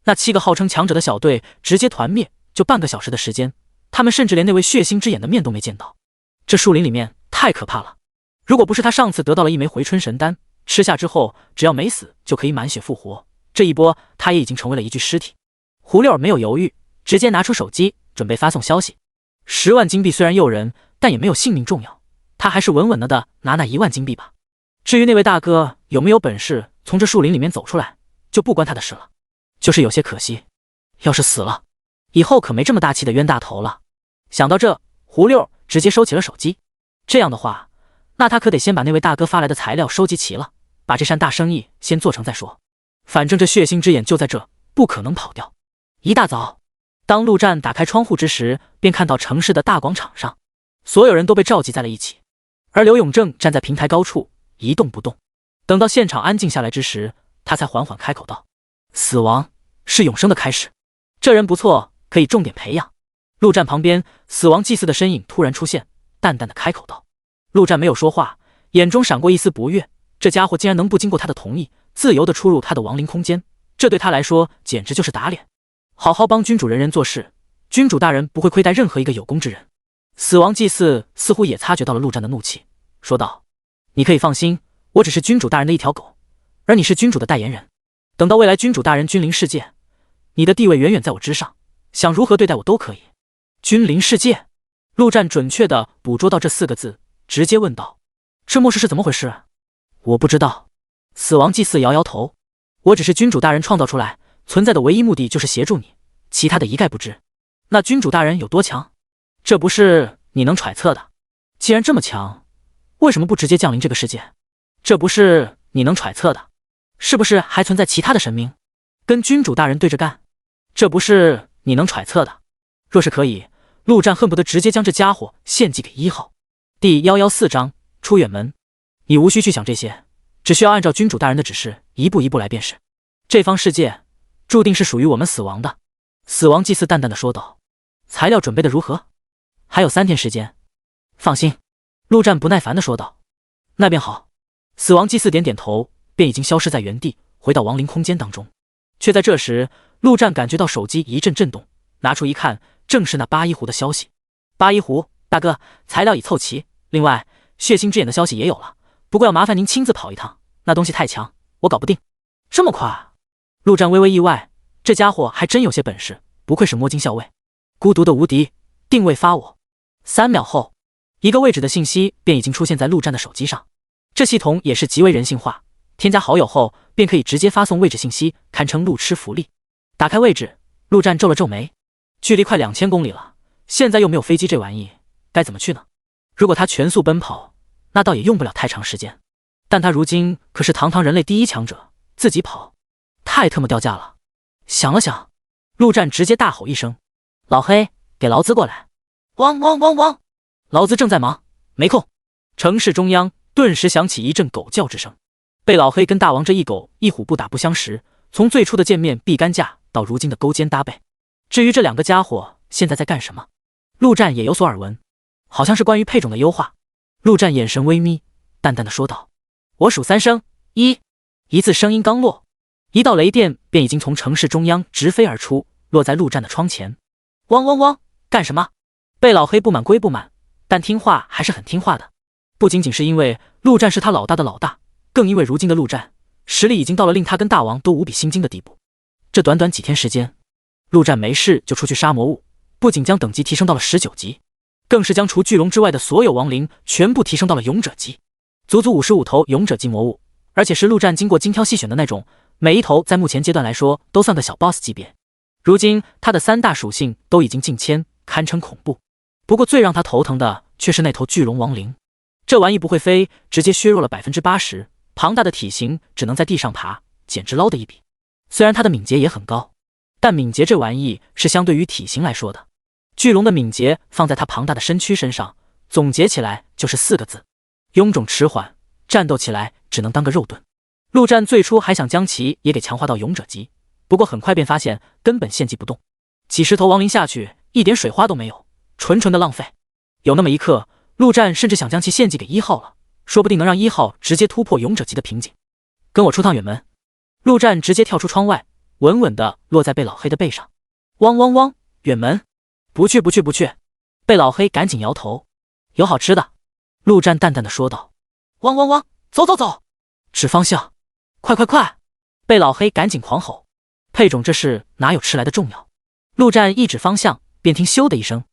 那7个号称强者的小队直接团灭，就半个小时的时间，他们甚至连那位血腥之眼的面都没见到。这树林里面太可怕了，如果不是他上次得到了一枚回春神丹，吃下之后只要没死就可以满血复活，这一波他也已经成为了一具尸体。胡六没有犹豫，直接拿出手机准备发送消息。10万金币虽然诱人，但也没有性命重要，他还是稳稳的拿那1万金币吧。至于那位大哥有没有本事从这树林里面走出来，就不关他的事了。就是有些可惜，要是死了，以后可没这么大气的冤大头了。想到这，胡六直接收起了手机。这样的话，那他可得先把那位大哥发来的材料收集齐了，把这扇大生意先做成再说。反正这血腥之眼就在这，不可能跑掉。一大早，当陆战打开窗户之时，便看到城市的大广场上，所有人都被召集在了一起，而刘永正站在平台高处一动不动。等到现场安静下来之时，他才缓缓开口道：“死亡是永生的开始，这人不错，可以重点培养。”陆战旁边，死亡祭司的身影突然出现，淡淡的开口道。陆战没有说话，眼中闪过一丝不悦，这家伙竟然能不经过他的同意，自由地出入他的亡灵空间，这对他来说简直就是打脸。好好帮君主人人做事，君主大人不会亏待任何一个有功之人。死亡祭司似乎也察觉到了陆战的怒气，说道：“你可以放心，我只是君主大人的一条狗，而你是君主的代言人。等到未来君主大人君临世界，你的地位远远在我之上，想如何对待我都可以。”君临世界，陆战准确地捕捉到这4个字，直接问道：“这末世是怎么回事？”“我不知道。”死亡祭司摇摇头，“我只是君主大人创造出来，存在的唯一目的就是协助你，其他的一概不知。那君主大人有多强，这不是你能揣测的。既然这么强，为什么不直接降临这个世界？这不是你能揣测的。是不是还存在其他的神明，跟君主大人对着干？这不是你能揣测的。若是可以，陆战恨不得直接将这家伙献祭给1号。第114章出远门。你无需去想这些，只需要按照君主大人的指示一步一步来便是。这方世界注定是属于我们死亡的。死亡祭司淡淡的说道。材料准备的如何？还有3天时间。放心，陆战不耐烦的说道。那便好。死亡祭司点点头，便已经消失在原地，回到亡灵空间当中。却在这时，陆战感觉到手机一阵震动，拿出一看，正是那八一湖的消息。八一湖大哥，材料已凑齐，另外血腥之眼的消息也有了，不过要麻烦您亲自跑一趟，那东西太强，我搞不定。这么快？陆战微微意外，这家伙还真有些本事，不愧是摸金校尉。孤独的无敌，定位发我。3秒后，一个位置的信息便已经出现在陆战的手机上。这系统也是极为人性化，添加好友后便可以直接发送位置信息，堪称路痴福利。打开位置，陆战皱了皱眉，距离快2000公里了，现在又没有飞机这玩意，该怎么去呢？如果他全速奔跑，那倒也用不了太长时间，但他如今可是堂堂人类第1强者，自己跑太特么掉价了。想了想，陆战直接大吼一声：“老黑，给劳资过来！”汪汪汪汪！劳资正在忙，没空。城市中央顿时响起一阵狗叫之声。被老黑跟大王这一狗一虎不打不相识，从最初的见面必干架到如今的勾肩搭背。至于这2个家伙现在在干什么，陆战也有所耳闻，好像是关于配种的优化。陆战眼神微眯，淡淡的说道：“我数3声，1。”一字声音刚落，一道雷电便已经从城市中央直飞而出，落在陆战的窗前。汪汪汪！干什么？被老黑不满归不满，但听话还是很听话的。不仅仅是因为陆战是他老大的老大，更因为如今的陆战实力已经到了令他跟大王都无比心惊的地步。这短短几天时间，陆战没事就出去杀魔物，不仅将等级提升到了19级，更是将除巨龙之外的所有亡灵全部提升到了勇者级，足足55头勇者级魔物，而且是陆战经过精挑细选的那种，每一头在目前阶段来说都算个小 boss 级别。如今他的3大属性都已经近千，堪称恐怖。不过最让他头疼的却是那头巨龙亡灵，这玩意不会飞，直接削弱了80%，庞大的体型只能在地上爬，简直捞的一笔。虽然他的敏捷也很高，但敏捷这玩意是相对于体型来说的。巨龙的敏捷放在他庞大的身躯身上，总结起来就是4个字：臃肿迟缓，战斗起来只能当个肉盾。陆战最初还想将其也给强化到勇者级，不过很快便发现根本献祭不动，几10头亡灵下去一点水花都没有，纯纯的浪费。有那么一刻，陆战甚至想将其献祭给1号了，说不定能让1号直接突破勇者级的瓶颈。跟我出趟远门。陆战直接跳出窗外，稳稳地落在被老黑的背上。汪汪汪！远门？不去不去不去！被老黑赶紧摇头。有好吃的。陆战淡淡的说道。汪汪汪！走走走！指方向！快快快！被老黑赶紧狂吼。配种这事哪有吃来的重要？陆战一指方向，便听咻的一声，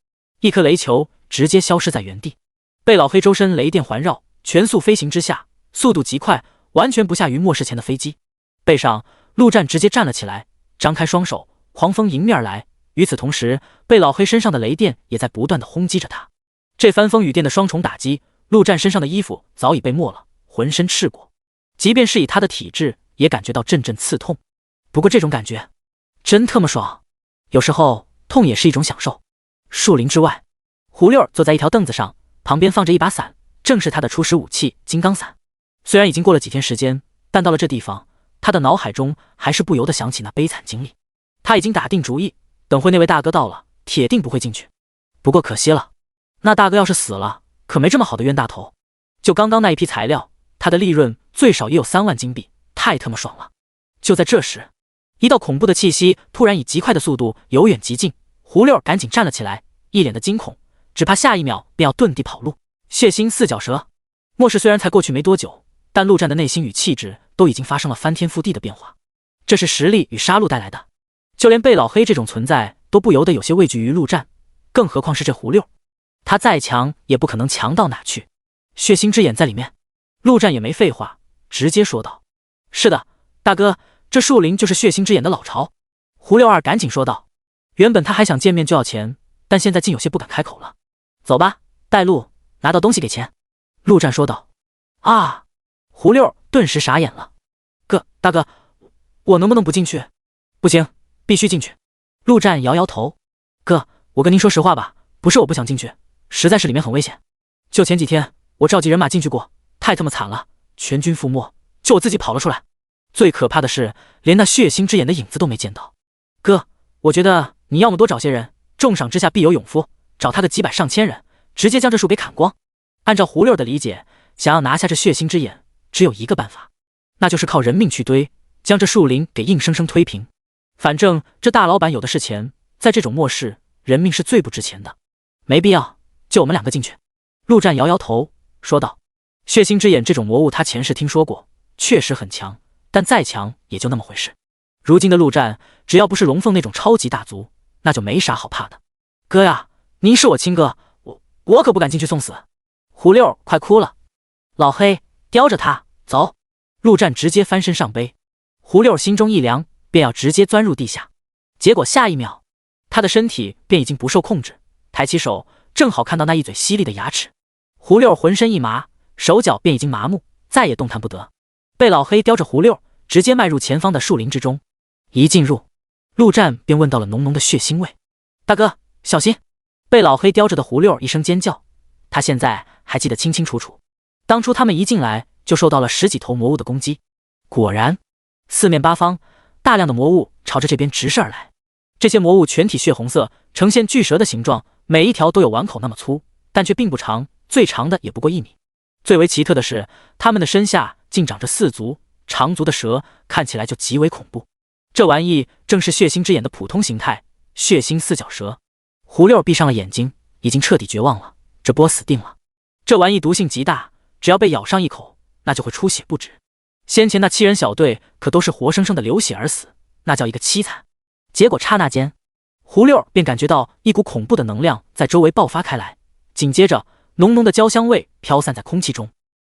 一颗雷球直接消失在原地。被老黑周身雷电环绕，全速飞行之下，速度极快，完全不下于末世前的飞机。背上，陆战直接站了起来，张开双手，狂风迎面而来。与此同时，被老黑身上的雷电也在不断的轰击着他。这番风雨电的双重打击，陆战身上的衣服早已被没了，浑身赤果。即便是以他的体质，也感觉到阵阵刺痛。不过这种感觉真特么爽，有时候痛也是一种享受。树林之外，胡六坐在一条凳子上，旁边放着一把伞，正是他的初始武器金刚伞。虽然已经过了几天时间，但到了这地方，他的脑海中还是不由得想起那悲惨经历。他已经打定主意，等会那位大哥到了，铁定不会进去。不过可惜了，那大哥要是死了，可没这么好的冤大头。就刚刚那一批材料，他的利润最少也有3万金币，太他妈爽了。就在这时，一道恐怖的气息突然以极快的速度由远及近，胡六赶紧站了起来，一脸的惊恐，只怕下一秒便要遁地跑路。血腥四脚蛇，末世虽然才过去没多久，但陆战的内心与气质都已经发生了翻天覆地的变化。这是实力与杀戮带来的，就连贝老黑这种存在都不由得有些畏惧于陆战，更何况是这胡六，他再强也不可能强到哪去。血腥之眼在里面，陆战也没废话，直接说道：是的，大哥，这树林就是血腥之眼的老巢。胡六二赶紧说道。原本他还想见面就要钱，但现在竟有些不敢开口了。走吧，带路，拿到东西给钱。陆战说道。啊！胡六顿时傻眼了。大哥，我能不能不进去？不行，必须进去。陆战摇摇头。哥，我跟您说实话吧，不是我不想进去，实在是里面很危险。就前几天我召集人马进去过，太他妈惨了，全军覆没，就我自己跑了出来。最可怕的是，连那血腥之眼的影子都没见到。哥，我觉得你要么多找些人，重赏之下必有勇夫，找他个几百上千人，直接将这树给砍光。按照胡六的理解，想要拿下这血腥之眼，只有一个办法，那就是靠人命去堆，将这树林给硬生生推平。反正这大老板有的是钱，在这种末世，人命是最不值钱的，没必要，就我们2个进去。陆战摇摇头说道。血腥之眼这种魔物他前世听说过，确实很强，但再强也就那么回事。如今的陆战，只要不是龙凤那种超级大族，那就没啥好怕的。哥呀，您是我亲哥，我可不敢进去送死。胡六快哭了。老黑，叼着他走。陆战直接翻身上背。胡六心中一凉，便要直接钻入地下。结果下一秒，他的身体便已经不受控制，抬起手正好看到那一嘴犀利的牙齿。胡六浑身一麻，手脚便已经麻木，再也动弹不得。被老黑叼着胡六直接迈入前方的树林之中。一进入，陆战便闻到了浓浓的血腥味。大哥，小心！被老黑叼着的胡六一声尖叫。他现在还记得清清楚楚，当初他们一进来就受到了10几头魔物的攻击。果然，四面八方大量的魔物朝着这边直射而来。这些魔物全体血红色，呈现巨蛇的形状，每一条都有碗口那么粗，但却并不长，最长的也不过1米。最为奇特的是，它们的身下竟长着4足长足的蛇，看起来就极为恐怖。这玩意正是血腥之眼的普通形态，血腥四脚蛇。胡六闭上了眼睛，已经彻底绝望了，这波死定了。这玩意毒性极大，只要被咬上一口，那就会出血不止。先前那7人小队可都是活生生的流血而死，那叫一个凄惨。结果刹那间，胡六便感觉到一股恐怖的能量在周围爆发开来，紧接着浓浓的焦香味飘散在空气中。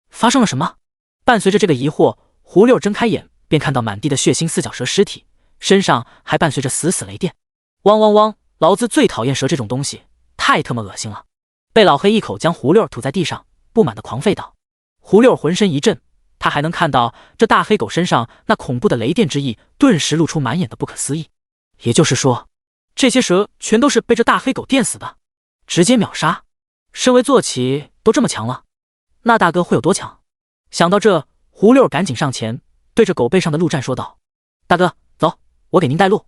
发生了什么？伴随着这个疑惑，胡六睁开眼，便看到满地的血腥四脚蛇尸体，身上还伴随着死死雷电。汪汪汪！老子最讨厌蛇这种东西，太他妈恶心了！被老黑一口将胡六吐在地上，不满地狂吠道。胡六浑身一震，他还能看到这大黑狗身上那恐怖的雷电之意，顿时露出满眼的不可思议。也就是说，这些蛇全都是被这大黑狗电死的，直接秒杀。身为坐骑都这么强了，那大哥会有多强？想到这，胡六赶紧上前，对着狗背上的陆战说道：大哥，走，我给您带路。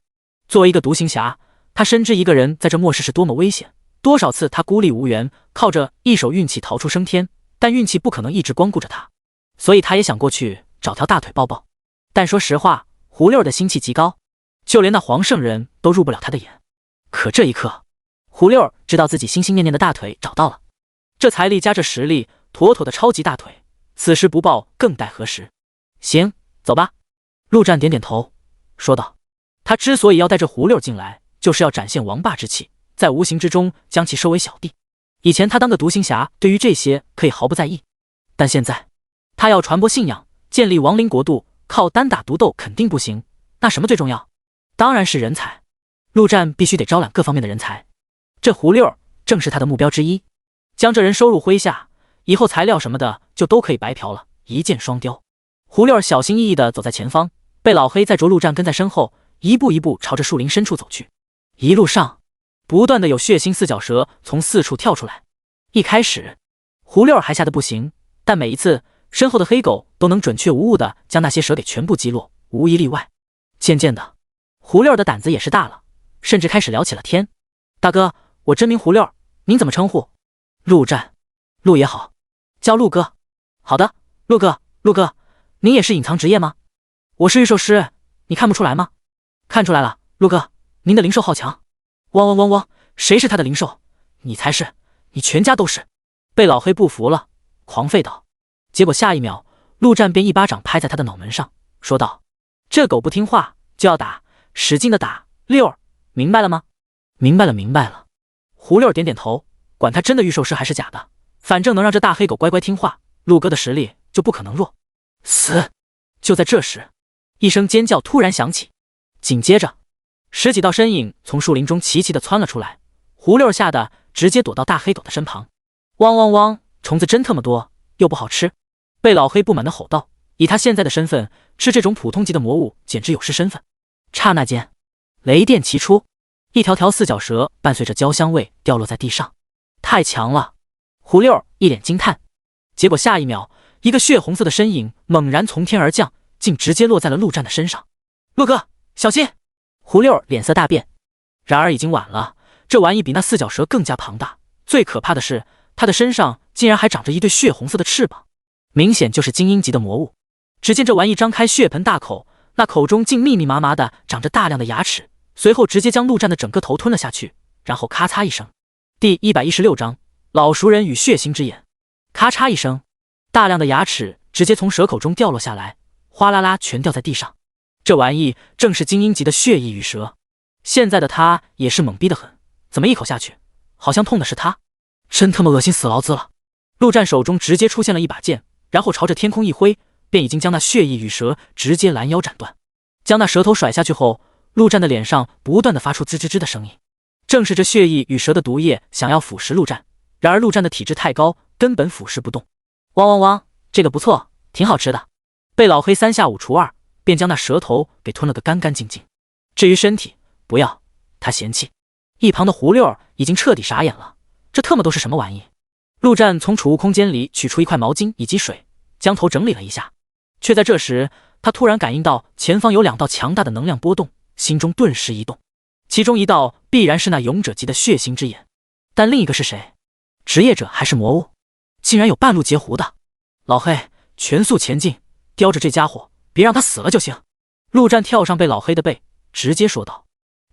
作为一个独行侠，他深知一个人在这末世是多么危险，多少次他孤立无援，靠着一手运气逃出升天，但运气不可能一直光顾着他，所以他也想过去找条大腿抱抱。但说实话，胡六的心气极高，就连那黄圣人都入不了他的眼。可这一刻，胡六知道自己心心念念的大腿找到了，这财力加这实力，妥妥的超级大腿，此时不抱更待何时？行，走吧。陆战点点头说道。他之所以要带着胡六进来，就是要展现王霸之气，在无形之中将其收为小弟。以前他当个独行侠，对于这些可以毫不在意，但现在他要传播信仰，建立亡灵国度，靠单打独斗肯定不行。那什么最重要？当然是人才。陆战必须得招揽各方面的人才，这胡六正是他的目标之一。将这人收入麾下，以后材料什么的就都可以白嫖了，一箭双雕。胡六儿小心翼翼地走在前方，被老黑在着陆战跟在身后，一步一步朝着树林深处走去。一路上，不断的有血腥四脚蛇从四处跳出来。一开始，胡六儿还吓得不行，但每一次身后的黑狗都能准确无误地将那些蛇给全部击落，无一例外。渐渐的，胡六儿的胆子也是大了，甚至开始聊起了天。大哥，我真名胡六儿，您怎么称呼？陆战，陆也好，叫陆哥。好的，陆哥，陆哥，您也是隐藏职业吗？我是御兽师，你看不出来吗？看出来了，陆哥，您的灵兽好强。汪汪汪汪，谁是他的灵兽？你才是，你全家都是。被老黑不服了，狂吠道。结果下一秒，陆战便一巴掌拍在他的脑门上，说道：这狗不听话就要打，使劲的打，六儿，明白了吗？明白了，明白了。胡六儿点点头，管他真的御兽师还是假的，反正能让这大黑狗乖乖听话，陆哥的实力就不可能弱。死！就在这时，一声尖叫突然响起，紧接着十几道身影从树林中齐齐地窜了出来。胡六儿吓得直接躲到大黑狗的身旁。汪汪汪，虫子真特么多，又不好吃。被老黑不满地吼道，以他现在的身份，吃这种普通级的魔物简直有失身份。刹那间，雷电齐出，一条条四脚蛇伴随着焦香味掉落在地上。太强了！胡六儿一脸惊叹。结果下一秒，一个血红色的身影猛然从天而降，竟直接落在了陆战的身上。陆哥，小心！胡六儿脸色大变。然而已经晚了，这玩意比那四脚蛇更加庞大，最可怕的是，它的身上竟然还长着一对血红色的翅膀，明显就是精英级的魔物。只见这玩意张开血盆大口，那口中竟密密麻麻的长着大量的牙齿，随后直接将陆战的整个头吞了下去，然后咔嚓一声。第116章老熟人与血腥之眼。咔嚓一声，大量的牙齿直接从蛇口中掉落下来，哗啦啦全掉在地上。这玩意正是精英级的血翼羽蛇。现在的他也是懵逼的很，怎么一口下去，好像痛的是他，真他妈恶心死劳兹了。陆战手中直接出现了一把剑，然后朝着天空一挥，便已经将那血翼羽蛇直接拦腰斩断。将那蛇头甩下去后，陆战的脸上不断的发出滋吱吱的声音。正是这血翼羽蛇的毒液想要腐蚀陆战，然而陆战的体质太高，根本腐蚀不动。汪汪汪，这个不错，挺好吃的。被老黑3下5除2，便将那蛇头给吞了个干干净净。至于身体，不要，他嫌弃。一旁的胡六儿已经彻底傻眼了，这特么都是什么玩意？陆战从储物空间里取出一块毛巾以及水，将头整理了一下，却在这时，他突然感应到前方有2道强大的能量波动，心中顿时一动。其中一道必然是那勇者级的血腥之眼，但另一个是谁？职业者还是魔物？竟然有半路截胡的！老黑，全速前进，叼着这家伙，别让他死了就行。陆战跳上被老黑的背，直接说道。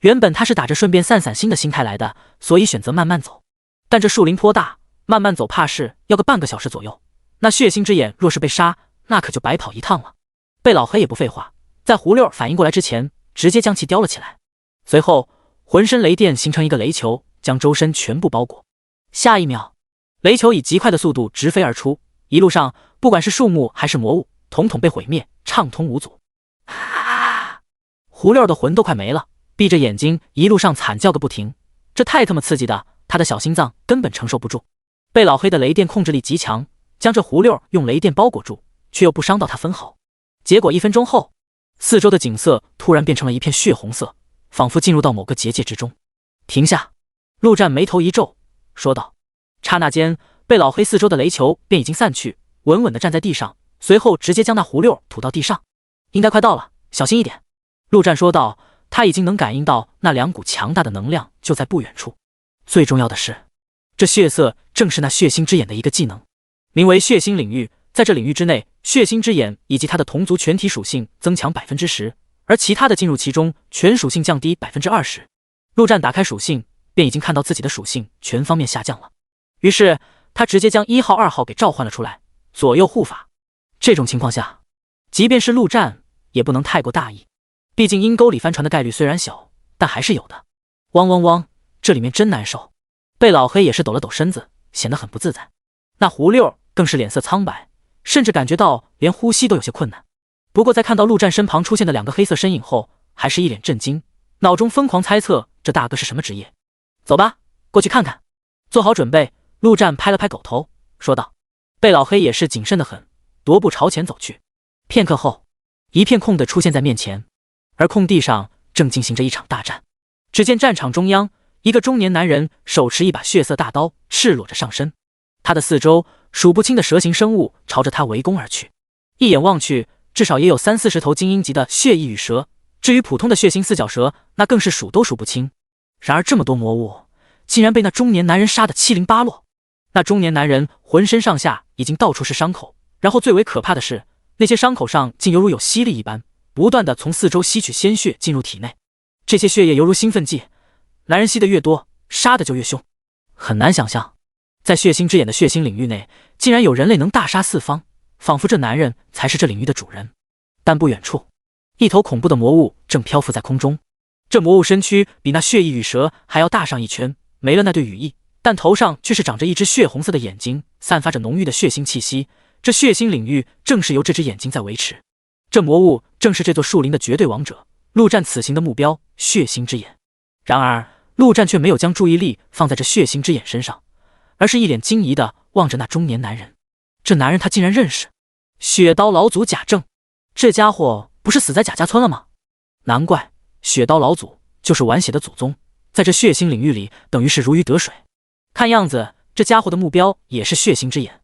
原本他是打着顺便散散心的心态来的，所以选择慢慢走。但这树林颇大，慢慢走怕是要个半个小时左右。那血腥之眼若是被杀，那可就白跑一趟了。被老黑也不废话，在胡六反应过来之前，直接将其叼了起来。随后，浑身雷电形成一个雷球，将周身全部包裹。下一秒，雷球以极快的速度直飞而出，一路上不管是树木还是魔物，统统被毁灭，畅通无阻。胡六的魂都快没了，闭着眼睛一路上惨叫个不停，这太他妈刺激的，他的小心脏根本承受不住。被老黑的雷电控制力极强，将这胡六用雷电包裹住，却又不伤到他分毫。结果1分钟后，四周的景色突然变成了一片血红色，仿佛进入到某个结界之中。停下！陆战眉头一皱，说道。刹那间，被老黑四周的雷球便已经散去，稳稳地站在地上，随后直接将那胡六吐到地上。应该快到了，小心一点。陆战说道，他已经能感应到那2股强大的能量就在不远处。最重要的是，这血色正是那血腥之眼的一个技能，名为血腥领域。在这领域之内，血腥之眼以及它的同族全体属性增强 10%， 而其他的进入其中，全属性降低 20%。陆战打开属性，便已经看到自己的属性全方面下降了。于是他直接将1号、2号给召唤了出来，左右护法。这种情况下，即便是陆战也不能太过大意，毕竟阴沟里翻船的概率虽然小，但还是有的。汪汪汪，这里面真难受。被老黑也是抖了抖身子，显得很不自在。那胡六更是脸色苍白，甚至感觉到连呼吸都有些困难。不过在看到陆战身旁出现的2个黑色身影后，还是一脸震惊，脑中疯狂猜测这大哥是什么职业。走吧，过去看看。做好准备，陆战拍了拍狗头，说道。被老黑也是谨慎的很，踱步朝前走去。片刻后，一片空地出现在面前，而空地上正进行着一场大战。只见战场中央，一个中年男人手持一把血色大刀，赤裸着上身，他的四周数不清的蛇形生物朝着他围攻而去。一眼望去，至少也有30-40头精英级的血翼羽蛇，至于普通的血腥四脚蛇，那更是数都数不清。然而这么多魔物，竟然被那中年男人杀得七零八落。那中年男人浑身上下已经到处是伤口，然后最为可怕的是，那些伤口上竟犹如有吸力一般，不断的从四周吸取鲜血进入体内。这些血液犹如兴奋剂，男人吸得越多，杀的就越凶。很难想象，在血腥之眼的血腥领域内，竟然有人类能大杀四方，仿佛这男人才是这领域的主人。但不远处，一头恐怖的魔物正漂浮在空中。这魔物身躯比那血翼羽蛇还要大上一圈，没了那对羽翼，但头上却是长着一只血红色的眼睛，散发着浓郁的血腥气息。这血腥领域正是由这只眼睛在维持。这魔物正是这座树林的绝对王者，陆战此行的目标血腥之眼。然而陆战却没有将注意力放在这血腥之眼身上，而是一脸惊疑地望着那中年男人。这男人他竟然认识血刀老祖贾正，这家伙不是死在贾家村了吗？难怪血刀老祖就是玩血的祖宗，在这血腥领域里等于是如鱼得水。看样子这家伙的目标也是血腥之眼。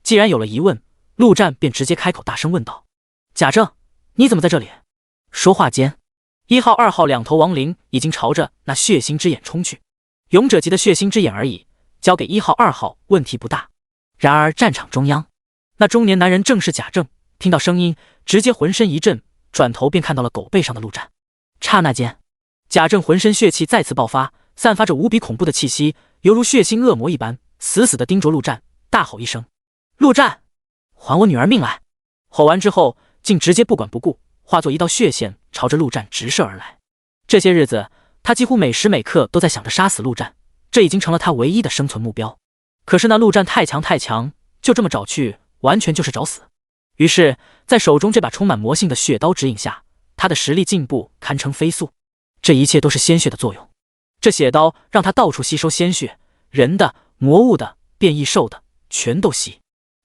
既然有了疑问，陆战便直接开口大声问道：贾正，你怎么在这里？说话间，1号2号两头亡灵已经朝着那血腥之眼冲去。勇者级的血腥之眼而已，交给1号2号问题不大。然而战场中央，那中年男人正是贾正，听到声音直接浑身一震，转头便看到了狗背上的陆战。刹那间，贾正浑身血气再次爆发，散发着无比恐怖的气息，犹如血腥恶魔一般，死死地盯着陆战，大吼一声：陆战，还我女儿命来！吼完之后，竟直接不管不顾，化作一道血线朝着陆战直射而来。这些日子，他几乎每时每刻都在想着杀死陆战，这已经成了他唯一的生存目标。可是那陆战太强，就这么找去，完全就是找死。于是在手中这把充满魔性的血刀指引下，他的实力进步堪称飞速。这一切都是鲜血的作用，这血刀让他到处吸收鲜血，人的、魔物的、变异兽的，全都吸。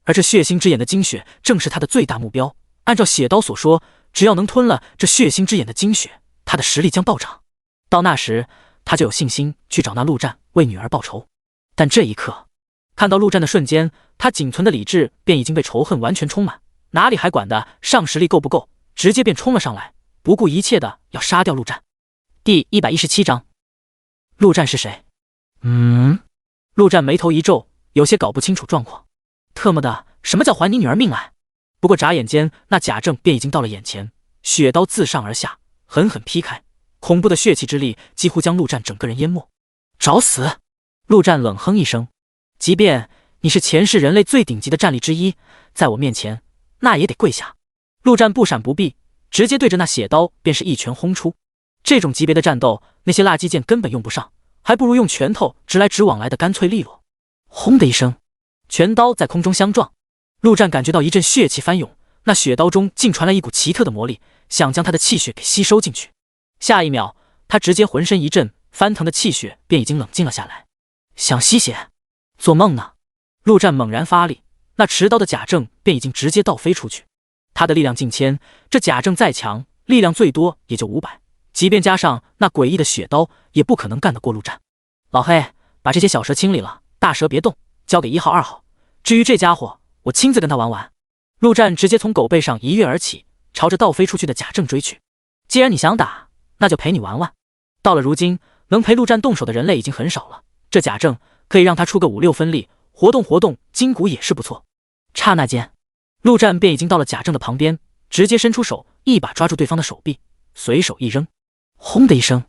而这血腥之眼的精血正是他的最大目标。按照血刀所说，只要能吞了这血腥之眼的精血，他的实力将暴涨。到那时，他就有信心去找那陆战为女儿报仇。但这一刻，看到陆战的瞬间，他仅存的理智便已经被仇恨完全充满，哪里还管的上实力够不够，直接便冲了上来，不顾一切的要杀掉陆战。第117章，陆战是谁？陆战眉头一皱，有些搞不清楚状况。特么的，什么叫还你女儿命来？不过眨眼间，那贾正便已经到了眼前，血刀自上而下，狠狠劈开，恐怖的血气之力几乎将陆战整个人淹没。找死！陆战冷哼一声，即便你是前世人类最顶级的战力之一，在我面前，那也得跪下。陆战不闪不避，直接对着那血刀便是一拳轰出。这种级别的战斗，那些垃圾剑根本用不上，还不如用拳头直来直往来的干脆利落。轰的一声，拳刀在空中相撞，陆战感觉到一阵血气翻涌，那血刀中竟传来一股奇特的魔力，想将他的气血给吸收进去。下一秒，他直接浑身一震，翻腾的气血便已经冷静了下来。想吸血？做梦呢！陆战猛然发力，那持刀的贾正便已经直接倒飞出去。他的力量近千，这贾正再强，力量最多也就500，即便加上那诡异的血刀，也不可能干得过陆战。老黑，把这些小蛇清理了，大蛇别动，交给1号2号。至于这家伙，我亲自跟他玩玩。陆战直接从狗背上一跃而起，朝着倒飞出去的贾正追去。既然你想打，那就陪你玩玩。到了如今，能陪陆战动手的人类已经很少了，这贾正可以让他出个5-6分力，活动活动筋骨也是不错。刹那间，陆战便已经到了贾正的旁边，直接伸出手，一把抓住对方的手臂，随手一扔，轰的一声，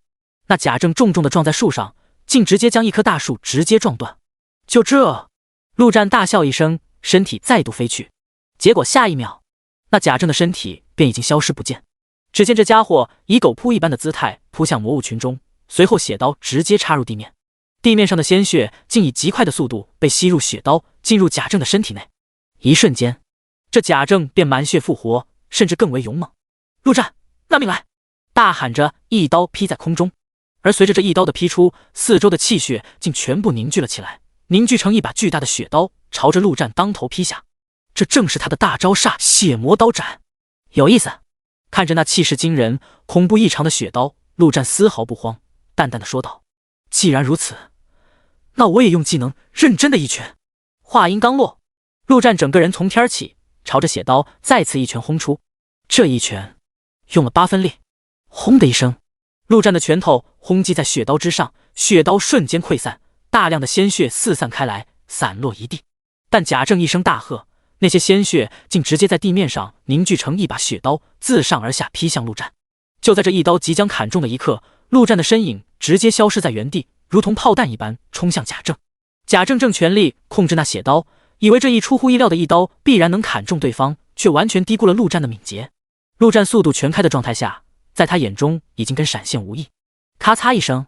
那贾正重重地撞在树上，竟直接将一棵大树直接撞断。就这，陆战大笑一声，身体再度飞去。结果下一秒，那贾正的身体便已经消失不见。只见这家伙以狗扑一般的姿态扑向魔物群中，随后血刀直接插入地面，地面上的鲜血竟以极快的速度被吸入血刀，进入贾正的身体内。一瞬间，这贾正便满血复活，甚至更为勇猛。陆战，拿命来！大喊着，一刀劈在空中。而随着这一刀的劈出，四周的气血竟全部凝聚了起来，凝聚成一把巨大的血刀，朝着陆战当头劈下。这正是他的大招煞血魔刀斩。有意思。看着那气势惊人、恐怖异常的血刀，陆战丝毫不慌，淡淡的说道：“既然如此，那我也用技能认真的一拳。”话音刚落，陆战整个人从天起，朝着血刀再次一拳轰出。这一拳用了8分力，轰的一声，陆战的拳头轰击在血刀之上，血刀瞬间溃散，大量的鲜血四散开来，散落一地。但贾政一声大喝，那些鲜血竟直接在地面上凝聚成一把血刀，自上而下劈向陆战。就在这一刀即将砍中的一刻，陆战的身影直接消失在原地，如同炮弹一般冲向贾政。贾政正全力控制那血刀，以为这一出乎意料的一刀必然能砍中对方，却完全低估了陆战的敏捷。陆战速度全开的状态下，在他眼中已经跟闪现无异。咔嚓一声，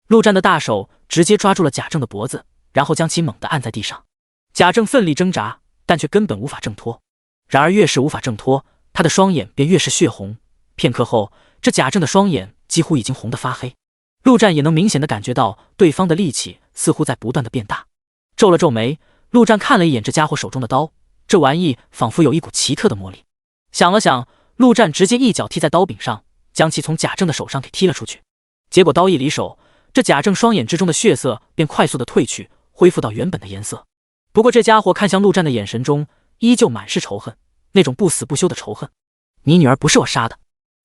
陆战的大手直接抓住了贾政的脖子，然后将其猛地按在地上。贾政奋力挣扎，但却根本无法挣脱。然而越是无法挣脱，他的双眼便越是血红。片刻后，这贾政的双眼几乎已经红得发黑。陆战也能明显的感觉到对方的力气似乎在不断的变大。皱了皱眉，陆战看了一眼这家伙手中的刀，这玩意仿佛有一股奇特的魔力。想了想，陆战直接一脚踢在刀柄上，将其从贾政的手上给踢了出去。结果刀一离手，这贾政双眼之中的血色便快速的褪去，恢复到原本的颜色。不过这家伙看向陆战的眼神中依旧满是仇恨，那种不死不休的仇恨。你女儿不是我杀的，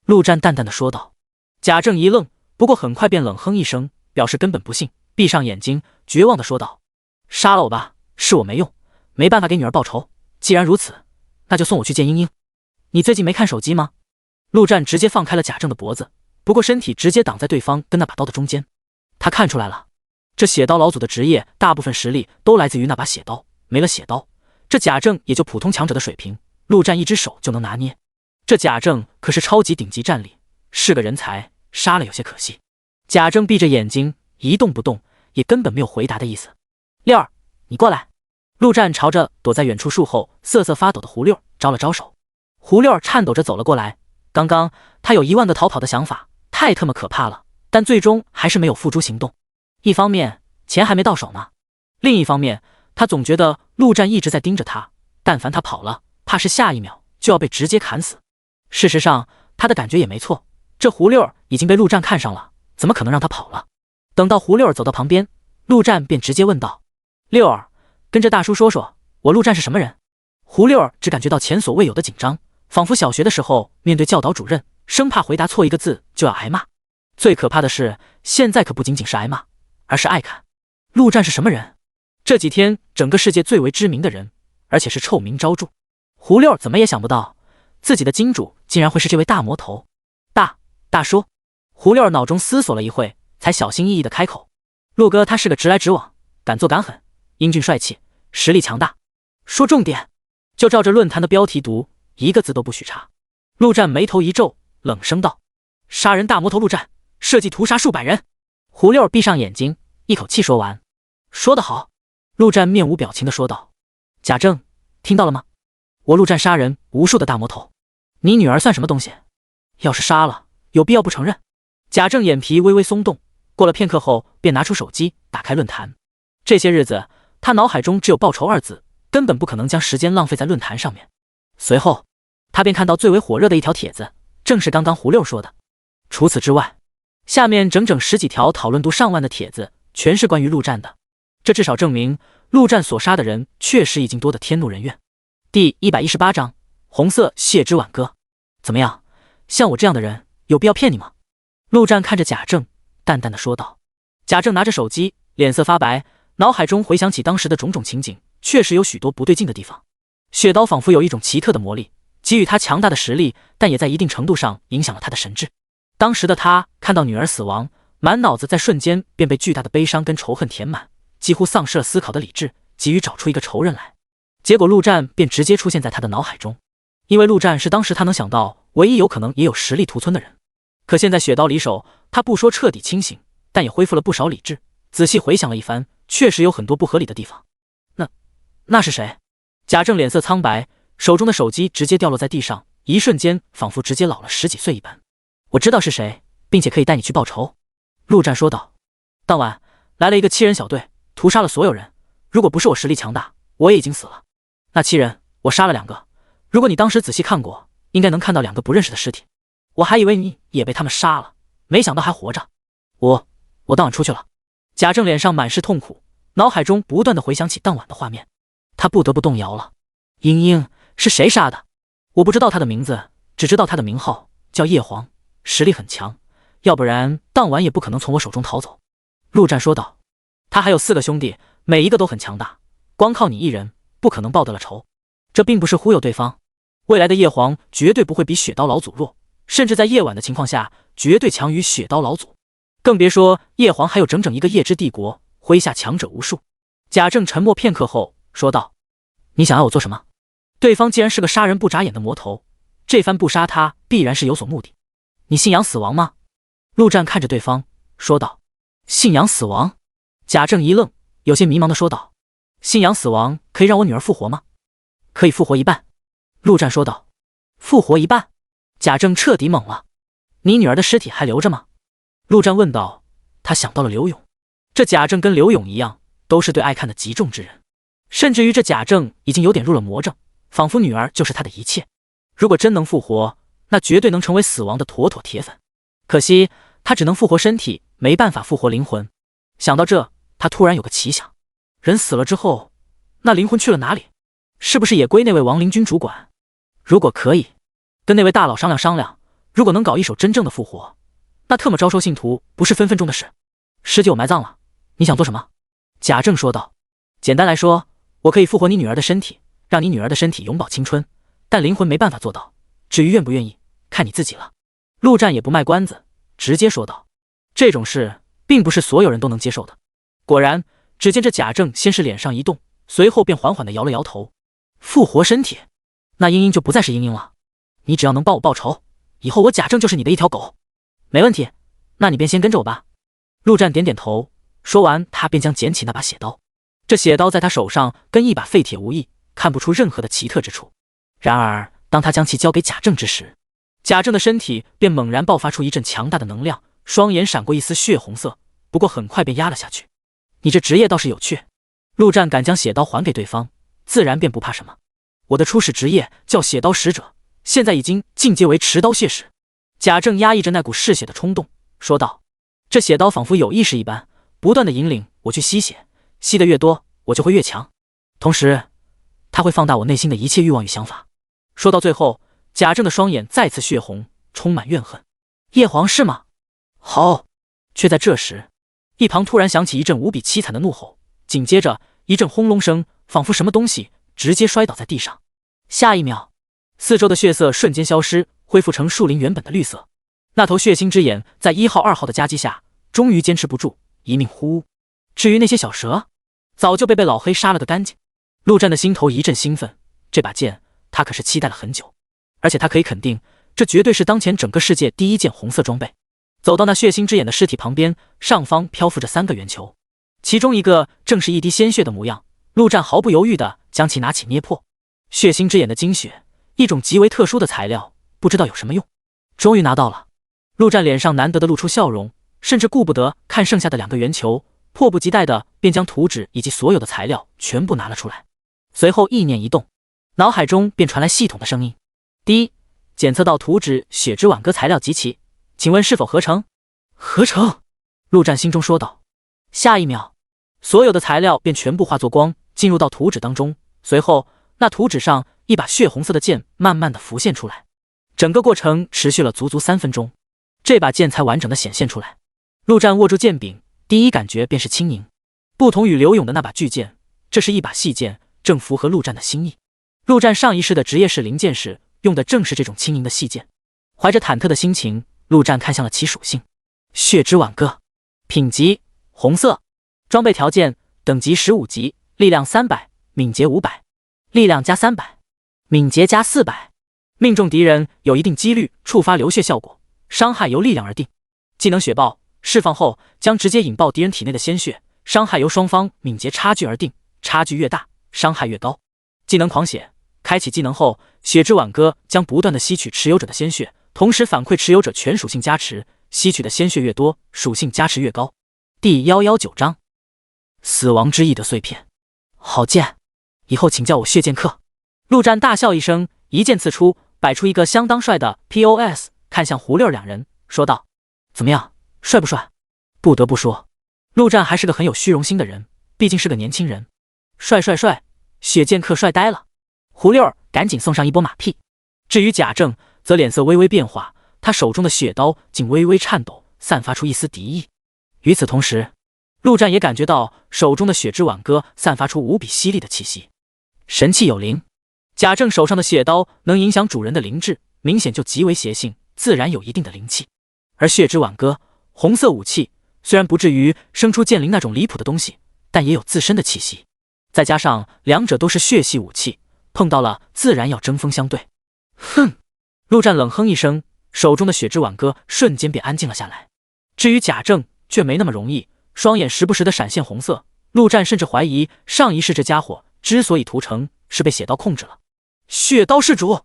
陆战淡淡的说道。贾政一愣，不过很快便冷哼一声，表示根本不信，闭上眼睛绝望的说道：杀了我吧，是我没用，没办法给女儿报仇。既然如此，那就送我去见英英。你最近没看手机吗？陆战直接放开了贾政的脖子，不过身体直接挡在对方跟那把刀的中间。他看出来了，这血刀老祖的职业大部分实力都来自于那把血刀，没了血刀，这贾政也就普通强者的水平，陆战一只手就能拿捏。这贾政可是超级顶级战力，是个人才，杀了有些可惜。贾政闭着眼睛一动不动，也根本没有回答的意思。六儿，你过来。陆战朝着躲在远处树后瑟瑟发抖的胡六招了招手。胡六颤抖着走了过来。刚刚他有1万个逃跑的想法，太他妈可怕了，但最终还是没有付诸行动。一方面钱还没到手呢，另一方面他总觉得陆战一直在盯着他，但凡他跑了，怕是下一秒就要被直接砍死。事实上他的感觉也没错，这胡六已经被陆战看上了，怎么可能让他跑了。等到胡六走到旁边，陆战便直接问道：六儿，跟着大叔说说，我陆战是什么人？胡六只感觉到前所未有的紧张，仿佛小学的时候面对教导主任，生怕回答错一个字就要挨骂。最可怕的是，现在可不仅仅是挨骂，而是挨砍。陆战是什么人？这几天整个世界最为知名的人，而且是臭名昭著。胡六怎么也想不到，自己的金主竟然会是这位大魔头。大叔。胡六脑中思索了一会，才小心翼翼地开口：陆哥他是个直来直往，敢做敢狠，英俊帅气，实力强大。说重点，就照着论坛的标题读，一个字都不许差。陆战眉头一皱，冷声道：杀人大魔头陆战，设计屠杀数百人。胡六闭上眼睛，一口气说完。说得好。陆战面无表情地说道。贾政，听到了吗？我陆战杀人无数的大魔头，你女儿算什么东西？要是杀了，有必要不承认？贾政眼皮微微松动，过了片刻后便拿出手机打开论坛。这些日子他脑海中只有报仇二字，根本不可能将时间浪费在论坛上面。随后他便看到最为火热的一条帖子，正是刚刚胡六说的。除此之外，下面整整10几条讨论度上万的帖子，全是关于陆战的。这至少证明陆战所杀的人确实已经多得天怒人怨。第118章红色谢之挽歌。怎么样，像我这样的人有必要骗你吗？陆战看着贾政淡淡的说道。贾政拿着手机，脸色发白，脑海中回想起当时的种种情景，确实有许多不对劲的地方。血刀仿佛有一种奇特的魔力，给予他强大的实力，但也在一定程度上影响了他的神智。当时的他看到女儿死亡，满脑子在瞬间便被巨大的悲伤跟仇恨填满，几乎丧失了思考的理智，急于找出一个仇人来。结果陆战便直接出现在他的脑海中，因为陆战是当时他能想到唯一有可能也有实力屠村的人。可现在血刀离手，他不说彻底清醒，但也恢复了不少理智。仔细回想了一番，确实有很多不合理的地方。那是谁？贾政脸色苍白，手中的手机直接掉落在地上，一瞬间仿佛直接老了10几岁一般。我知道是谁，并且可以带你去报仇。陆战说道。当晚来了一个7人小队，屠杀了所有人。如果不是我实力强大，我也已经死了。那7人我杀了2个，如果你当时仔细看过，应该能看到2个不认识的尸体。我还以为你也被他们杀了，没想到还活着。我当晚出去了。贾政脸上满是痛苦，脑海中不断的回想起当晚的画面，他不得不动摇了。英英是谁杀的？我不知道他的名字，只知道他的名号叫叶黄，实力很强，要不然当晚也不可能从我手中逃走。陆战说道。他还有4个兄弟，每一个都很强大，光靠你一人不可能报得了仇。这并不是忽悠对方，未来的叶黄绝对不会比雪刀老祖弱，甚至在夜晚的情况下绝对强于雪刀老祖，更别说叶黄还有整整一个夜之帝国，麾下强者无数。贾政沉默片刻后说道，你想要我做什么？对方既然是个杀人不眨眼的魔头，这番不杀他必然是有所目的。你信仰死亡吗？陆战看着对方说道。信仰死亡？贾政一愣，有些迷茫的说道，信仰死亡可以让我女儿复活吗？可以复活一半。陆战说道。复活一半？贾政彻底懵了。你女儿的尸体还留着吗？陆战问道。他想到了刘勇，这贾政跟刘勇一样，都是对爱看的极重之人，甚至于这贾政已经有点入了魔怔，仿佛女儿就是他的一切。如果真能复活，那绝对能成为死亡的妥妥铁粉。可惜他只能复活身体，没办法复活灵魂。想到这，他突然有个奇想，人死了之后，那灵魂去了哪里？是不是也归那位亡灵君主管？如果可以，跟那位大佬商量商量，如果能搞一手真正的复活，那特么招收信徒不是分分钟的事。尸体我埋葬了，你想做什么？贾政说道。简单来说，我可以复活你女儿的身体，让你女儿的身体永葆青春，但灵魂没办法做到，至于愿不愿意，看你自己了。陆战也不卖关子，直接说道。这种事并不是所有人都能接受的。果然，只见这贾政先是脸上一动，随后便缓缓地摇了摇头。复活身体？那英英就不再是英英了。你只要能帮我报仇，以后我贾政就是你的一条狗。没问题，那你便先跟着我吧。陆战点点头，说完他便将捡起那把血刀。这血刀在他手上跟一把废铁无异，看不出任何的奇特之处。然而当他将其交给贾政之时，贾政的身体便猛然爆发出一阵强大的能量，双眼闪过一丝血红色，不过很快便压了下去。你这职业倒是有趣。陆战敢将血刀还给对方，自然便不怕什么。我的初始职业叫血刀使者，现在已经进阶为持刀械使。贾政压抑着那股嗜血的冲动说道。这血刀仿佛有意识一般，不断地引领我去吸血，吸得越多我就会越强，同时它会放大我内心的一切欲望与想法。说到最后，贾政的双眼再次血红，充满怨恨。叶黄是吗？好。却在这时，一旁突然响起一阵无比凄惨的怒吼，紧接着一阵轰隆声，仿佛什么东西直接摔倒在地上。下一秒，四周的血色瞬间消失，恢复成树林原本的绿色。那头血腥之眼在1号2号的夹击下，终于坚持不住，一命呼。至于那些小蛇，早就被老黑杀了个干净。陆战的心头一阵兴奋，这把剑他可是期待了很久，而且他可以肯定，这绝对是当前整个世界第一件红色装备。走到那血腥之眼的尸体旁边，上方漂浮着3个圆球，其中一个正是一滴鲜血的模样。陆战毫不犹豫地将其拿起捏破。血腥之眼的精血，一种极为特殊的材料，不知道有什么用。终于拿到了。陆战脸上难得的露出笑容，甚至顾不得看剩下的2个圆球，迫不及待的便将图纸以及所有的材料全部拿了出来。随后意念一动，脑海中便传来系统的声音：第一，检测到图纸血之挽歌材料集齐，请问是否合成？合成。陆战心中说道。下一秒，所有的材料便全部化作光，进入到图纸当中。随后那图纸上一把血红色的剑慢慢的浮现出来，整个过程持续了足足3分钟，这把剑才完整的显现出来。陆战握住剑柄，第一感觉便是轻盈，不同于刘勇的那把巨剑，这是一把细剑，正符合陆战的心意。陆战上一世的职业是灵剑士，用的正是这种轻盈的细剑。怀着忐忑的心情，陆战看向了其属性：血之挽歌，品级红色，装备条件等级15级，力量300，敏捷500，力量加300，敏捷加400，命中敌人有一定几率触发流血效果，伤害由力量而定。技能血爆，释放后将直接引爆敌人体内的鲜血，伤害由双方敏捷差距而定，差距越大，伤害越高。技能狂血，开启技能后，血之挽歌将不断的吸取持有者的鲜血，同时反馈持有者全属性加持，吸取的鲜血越多，属性加持越高。第119章死亡之翼的碎片。好剑，以后请叫我血剑客。陆战大笑一声，一剑刺出，摆出一个相当帅的 pose， 看向胡六两人，说道：“怎么样，帅不帅？”不得不说，陆战还是个很有虚荣心的人，毕竟是个年轻人。帅帅帅，雪剑客帅呆了。胡六赶紧送上一波马屁。至于贾政，则脸色微微变化，他手中的血刀竟微微颤抖，散发出一丝敌意。与此同时，陆战也感觉到手中的血之挽歌散发出无比犀利的气息，神气有灵。贾政手上的血刀能影响主人的灵智，明显就极为邪性，自然有一定的灵气。而血之挽歌，红色武器，虽然不至于生出剑灵那种离谱的东西，但也有自身的气息。再加上两者都是血系武器，碰到了自然要针锋相对。哼！陆战冷哼一声，手中的血之挽歌瞬间便安静了下来。至于贾政，却没那么容易，双眼时不时的闪现红色。陆战甚至怀疑上一世这家伙之所以屠城，是被血刀控制了。血刀是主，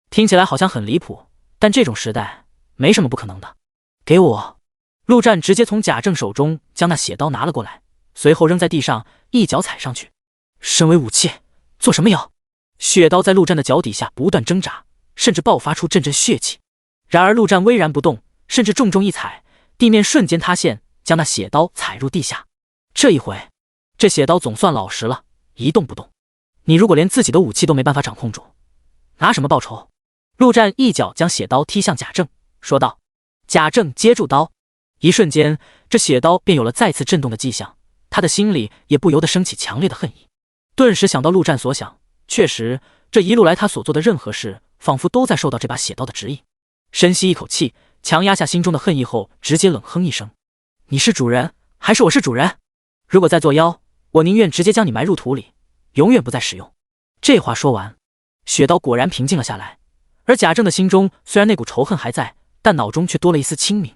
听起来好像很离谱，但这种时代没什么不可能的。给我！陆战直接从贾政手中将那血刀拿了过来，随后扔在地上，一脚踩上去。身为武器，做什么妖？血刀在陆战的脚底下不断挣扎，甚至爆发出阵阵血气。然而陆战巍然不动，甚至重重一踩，地面瞬间塌陷，将那血刀踩入地下。这一回，这血刀总算老实了，一动不动。你如果连自己的武器都没办法掌控住，拿什么报仇？陆战一脚将血刀踢向贾政，说道。贾政接住刀，一瞬间，这血刀便有了再次震动的迹象，他的心里也不由得升起强烈的恨意。顿时想到陆战所想，确实，这一路来他所做的任何事，仿佛都在受到这把血刀的指引。深吸一口气，强压下心中的恨意后，直接冷哼一声：“你是主人，还是我是主人？如果再作妖，我宁愿直接将你埋入土里，永远不再使用。”这话说完，血刀果然平静了下来。而贾政的心中虽然那股仇恨还在，但脑中却多了一丝清明。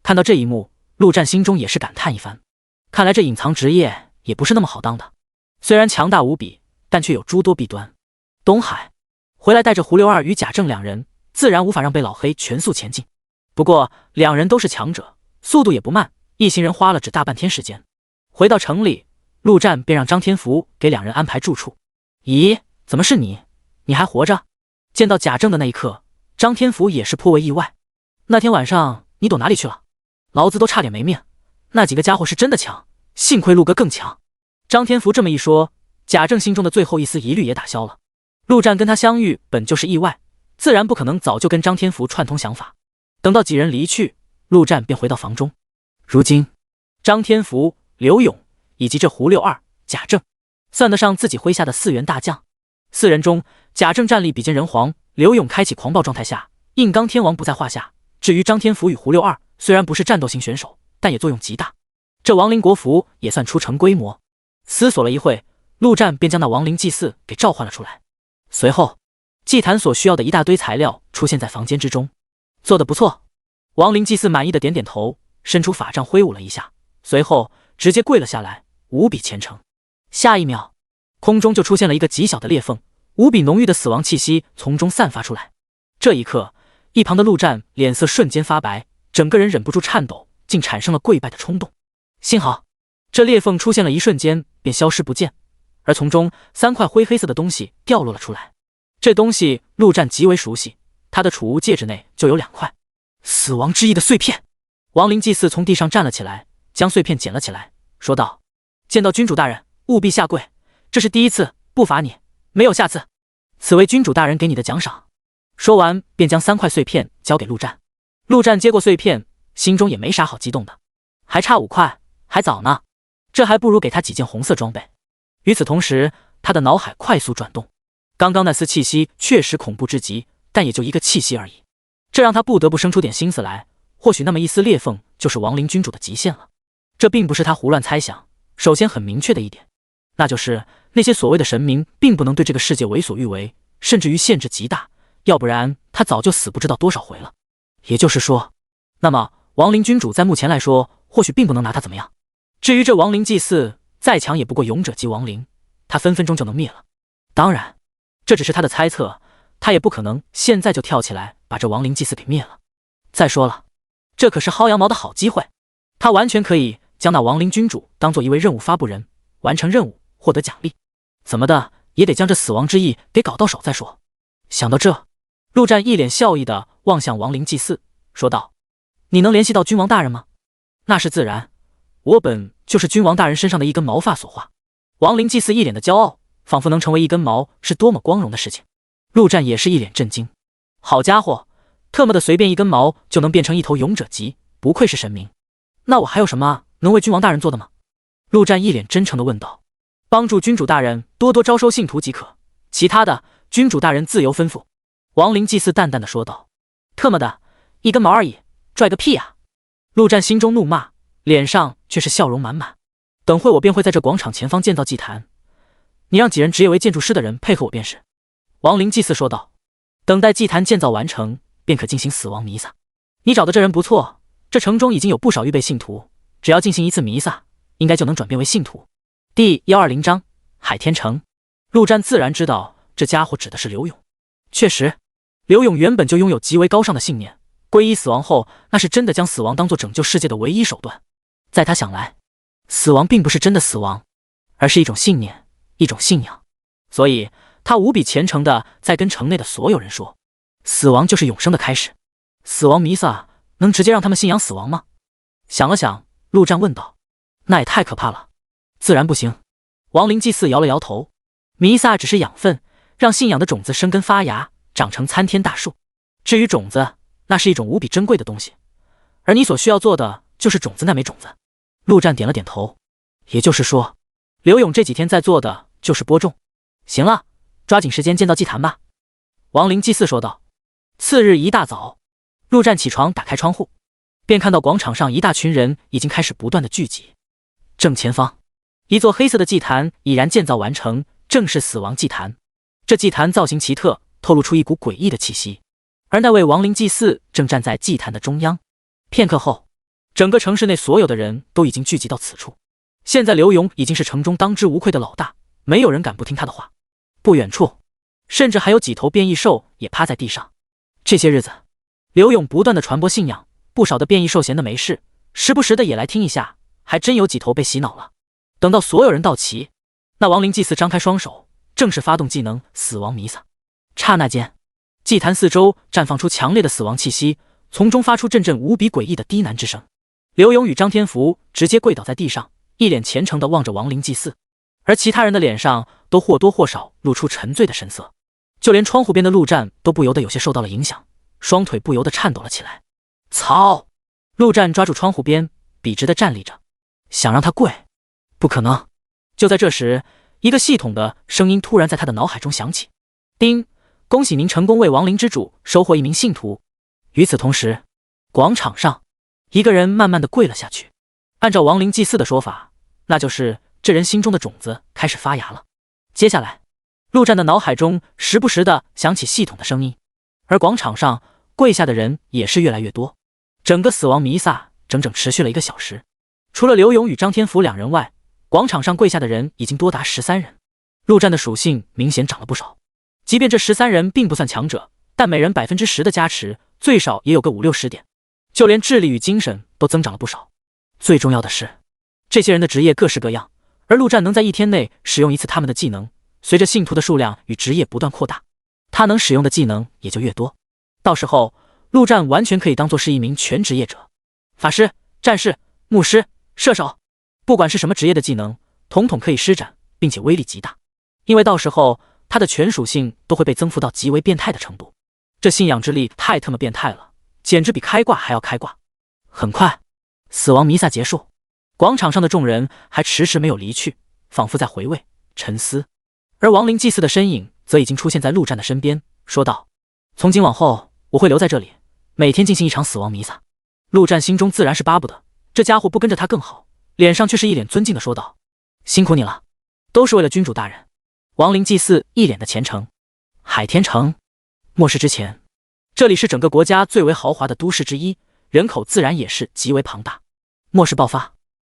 看到这一幕，陆战心中也是感叹一番。看来这隐藏职业也不是那么好当的，虽然强大无比，但却有诸多弊端。东海回来带着胡六二与贾政两人，自然无法让被老黑全速前进。不过两人都是强者，速度也不慢，一行人花了只大半天时间。回到城里，陆战便让张天福给两人安排住处。咦，怎么是你？你还活着？见到贾政的那一刻，张天福也是颇为意外。那天晚上你躲哪里去了？老子都差点没命，那几个家伙是真的强，幸亏陆哥更强。张天福这么一说，贾政心中的最后一丝疑虑也打消了。陆战跟他相遇本就是意外，自然不可能早就跟张天福串通想法。等到几人离去，陆战便回到房中。如今张天福、刘勇以及这胡六二、贾政，算得上自己麾下的4员大将。4人中，贾政战力比肩人皇，刘勇开启狂暴状态下，硬刚天王不在话下。至于张天福与胡六二，虽然不是战斗型选手，但也作用极大。这亡灵国服也算出成规模。思索了一会，陆战便将那亡灵祭祀给召唤了出来。随后，祭坛所需要的一大堆材料出现在房间之中。做得不错。亡灵祭祀满意的点点头，伸出法杖挥舞了一下，随后直接跪了下来，无比虔诚。下一秒，空中就出现了一个极小的裂缝，无比浓郁的死亡气息从中散发出来。这一刻，一旁的陆战脸色瞬间发白，整个人忍不住颤抖，竟产生了跪拜的冲动。幸好这裂缝出现了一瞬间便消失不见，而从中3块灰黑色的东西掉落了出来。这东西陆战极为熟悉，他的储物戒指内就有2块死亡之翼的碎片。亡灵祭祀从地上站了起来，将碎片捡了起来，说道：“见到君主大人，务必下跪，这是第一次，不罚你，没有下次。此为君主大人给你的奖赏。”说完便将3块碎片交给陆战。陆战接过碎片，心中也没啥好激动的，还差5块，还早呢，这还不如给他几件红色装备。与此同时，他的脑海快速转动，刚刚那丝气息确实恐怖至极，但也就一个气息而已，这让他不得不生出点心思来，或许那么一丝裂缝就是亡灵君主的极限了。这并不是他胡乱猜想，首先很明确的一点，那就是那些所谓的神明并不能对这个世界为所欲为，甚至于限制极大，要不然他早就死不知道多少回了。也就是说，那么亡灵君主在目前来说或许并不能拿他怎么样。至于这亡灵祭祀再强也不过勇者级亡灵，他分分钟就能灭了。当然这只是他的猜测，他也不可能现在就跳起来把这亡灵祭祀给灭了。再说了，这可是薅羊毛的好机会，他完全可以将那亡灵君主当做一位任务发布人，完成任务获得奖励，怎么的也得将这死亡之翼给搞到手再说。想到这，陆战一脸笑意地望向亡灵祭祀，说道：“你能联系到君王大人吗？”“那是自然，我本就是君王大人身上的一根毛发所化。”亡灵祭祀一脸的骄傲，仿佛能成为一根毛是多么光荣的事情。陆战也是一脸震惊，好家伙，特么的随便一根毛就能变成一头勇者级，不愧是神明。那我还有什么能为君王大人做的吗？陆战一脸真诚地问道。帮助君主大人多多招收信徒即可，其他的君主大人自由吩咐。亡灵祭祀淡淡的说道。特么的，一根毛而已，拽个屁啊！陆战心中怒骂，脸上却是笑容满满。等会我便会在这广场前方建造祭坛，你让几人职业为建筑师的人配合我便是。亡灵祭祀说道。等待祭坛建造完成，便可进行死亡弥撒。你找的这人不错，这城中已经有不少预备信徒，只要进行一次弥撒，应该就能转变为信徒。第120章海天城。陆战自然知道这家伙指的是刘勇。确实，刘勇原本就拥有极为高尚的信念，皈依死亡后，那是真的将死亡当作拯救世界的唯一手段。在他想来，死亡并不是真的死亡，而是一种信念，一种信仰。所以他无比虔诚地在跟城内的所有人说，死亡就是永生的开始。死亡弥撒能直接让他们信仰死亡吗？想了想，陆战问道。那也太可怕了。自然不行。亡灵祭祀摇了摇头。弥撒只是养分，让信仰的种子生根发芽，长成参天大树。至于种子，那是一种无比珍贵的东西，而你所需要做的就是种子那枚种子。陆战点了点头。也就是说，刘勇这几天在做的就是播种。行了，抓紧时间建造祭坛吧。亡灵祭祀说道。次日一大早，陆战起床，打开窗户，便看到广场上一大群人已经开始不断的聚集。正前方，一座黑色的祭坛已然建造完成，正是死亡祭坛。这祭坛造型奇特，透露出一股诡异的气息。而那位亡灵祭祀正站在祭坛的中央。片刻后，整个城市内所有的人都已经聚集到此处。现在刘勇已经是城中当之无愧的老大，没有人敢不听他的话。不远处，甚至还有几头变异兽也趴在地上。这些日子，刘勇不断的传播信仰，不少的变异兽闲得没事，时不时的也来听一下，还真有几头被洗脑了。等到所有人到齐，那亡灵祭祀张开双手，正式发动技能死亡弥撒。刹那间，祭坛四周绽放出强烈的死亡气息，从中发出阵阵无比诡异的低喃之声。刘勇与张天福直接跪倒在地上，一脸虔诚地望着亡灵祭祀，而其他人的脸上都或多或少露出沉醉的神色。就连窗户边的陆战都不由得有些受到了影响，双腿不由得颤抖了起来。操！陆战抓住窗户边，笔直地站立着，想让他跪，不可能。就在这时，一个系统的声音突然在他的脑海中响起：叮，恭喜您成功为亡灵之主收获一名信徒。与此同时，广场上一个人慢慢地跪了下去。按照亡灵祭祀的说法，那就是这人心中的种子开始发芽了。接下来，陆战的脑海中时不时地响起系统的声音，而广场上跪下的人也是越来越多。整个死亡弥撒整整持续了1个小时。除了刘勇与张天福2人外，广场上跪下的人已经多达13人。陆战的属性明显涨了不少，即便这13人并不算强者，但每人10%的加持，最少也有个50-60点，就连智力与精神都增长了不少。最重要的是，这些人的职业各式各样，而陆战能在1天内使用1次他们的技能。随着信徒的数量与职业不断扩大，他能使用的技能也就越多。到时候，陆战完全可以当作是一名全职业者，法师、战士、牧师、射手，不管是什么职业的技能，统统可以施展，并且威力极大。因为到时候他的全属性都会被增幅到极为变态的程度。这信仰之力太他妈变态了，简直比开挂还要开挂。很快，死亡弥撒结束，广场上的众人还迟迟没有离去，仿佛在回味、沉思。而亡灵祭祀的身影则已经出现在陆战的身边，说道：从今往后，我会留在这里，每天进行一场死亡弥撒。陆战心中自然是巴不得这家伙不跟着他更好，脸上却是一脸尊敬的说道：辛苦你了，都是为了君主大人。亡灵祭祀一脸的虔诚。海天城，末世之前，这里是整个国家最为豪华的都市之一，人口自然也是极为庞大。末世爆发，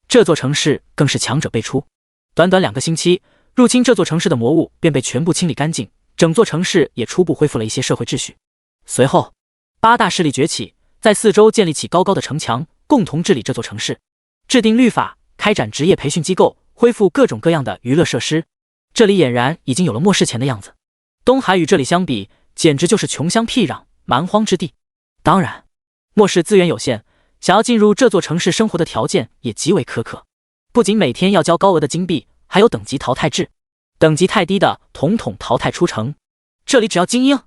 这座城市更是强者辈出，短短2个星期，入侵这座城市的魔物便被全部清理干净，整座城市也初步恢复了一些社会秩序。随后，8大势力崛起，在四周建立起高高的城墙，共同治理这座城市，制定律法，开展职业培训机构，恢复各种各样的娱乐设施。这里俨然已经有了末世前的样子。东海与这里相比，简直就是穷乡僻壤、蛮荒之地。当然，末世资源有限，想要进入这座城市生活的条件也极为苛刻，不仅每天要交高额的金币，还有等级淘汰制，等级太低的统统淘汰出城。这里只要精英。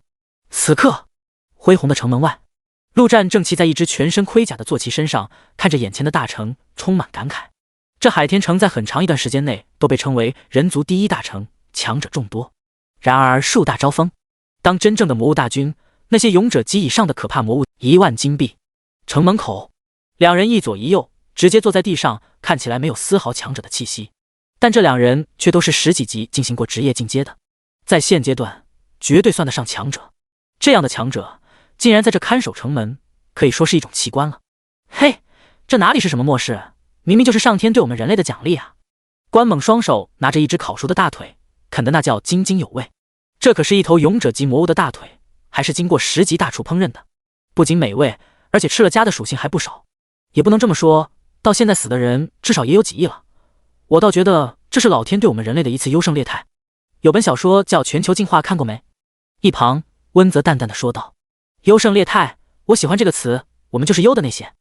此刻，恢宏的城门外，陆战正骑在一只全身盔甲的坐骑身上，看着眼前的大城，充满感慨。这海天城在很长一段时间内都被称为人族第一大城，强者众多。然而树大招风，当真正的魔物大军，那些勇者级以上的可怕魔物10000金币。城门口，两人一左一右，直接坐在地上，看起来没有丝毫强者的气息。但这两人却都是10几级进行过职业进阶的，在现阶段绝对算得上强者。这样的强者竟然在这看守城门，可以说是一种奇观了。嘿，这哪里是什么末世，明明就是上天对我们人类的奖励啊！关猛双手拿着一只烤熟的大腿，啃得那叫津津有味。这可是一头勇者级魔物的大腿，还是经过10级大厨烹饪的，不仅美味，而且吃了加的属性还不少。也不能这么说，到现在死的人至少也有几亿了。我倒觉得这是老天对我们人类的一次优胜劣汰。有本小说叫《全球进化》，看过没？一旁温泽淡淡的说道。优胜劣汰，我喜欢这个词，我们就是优的那些。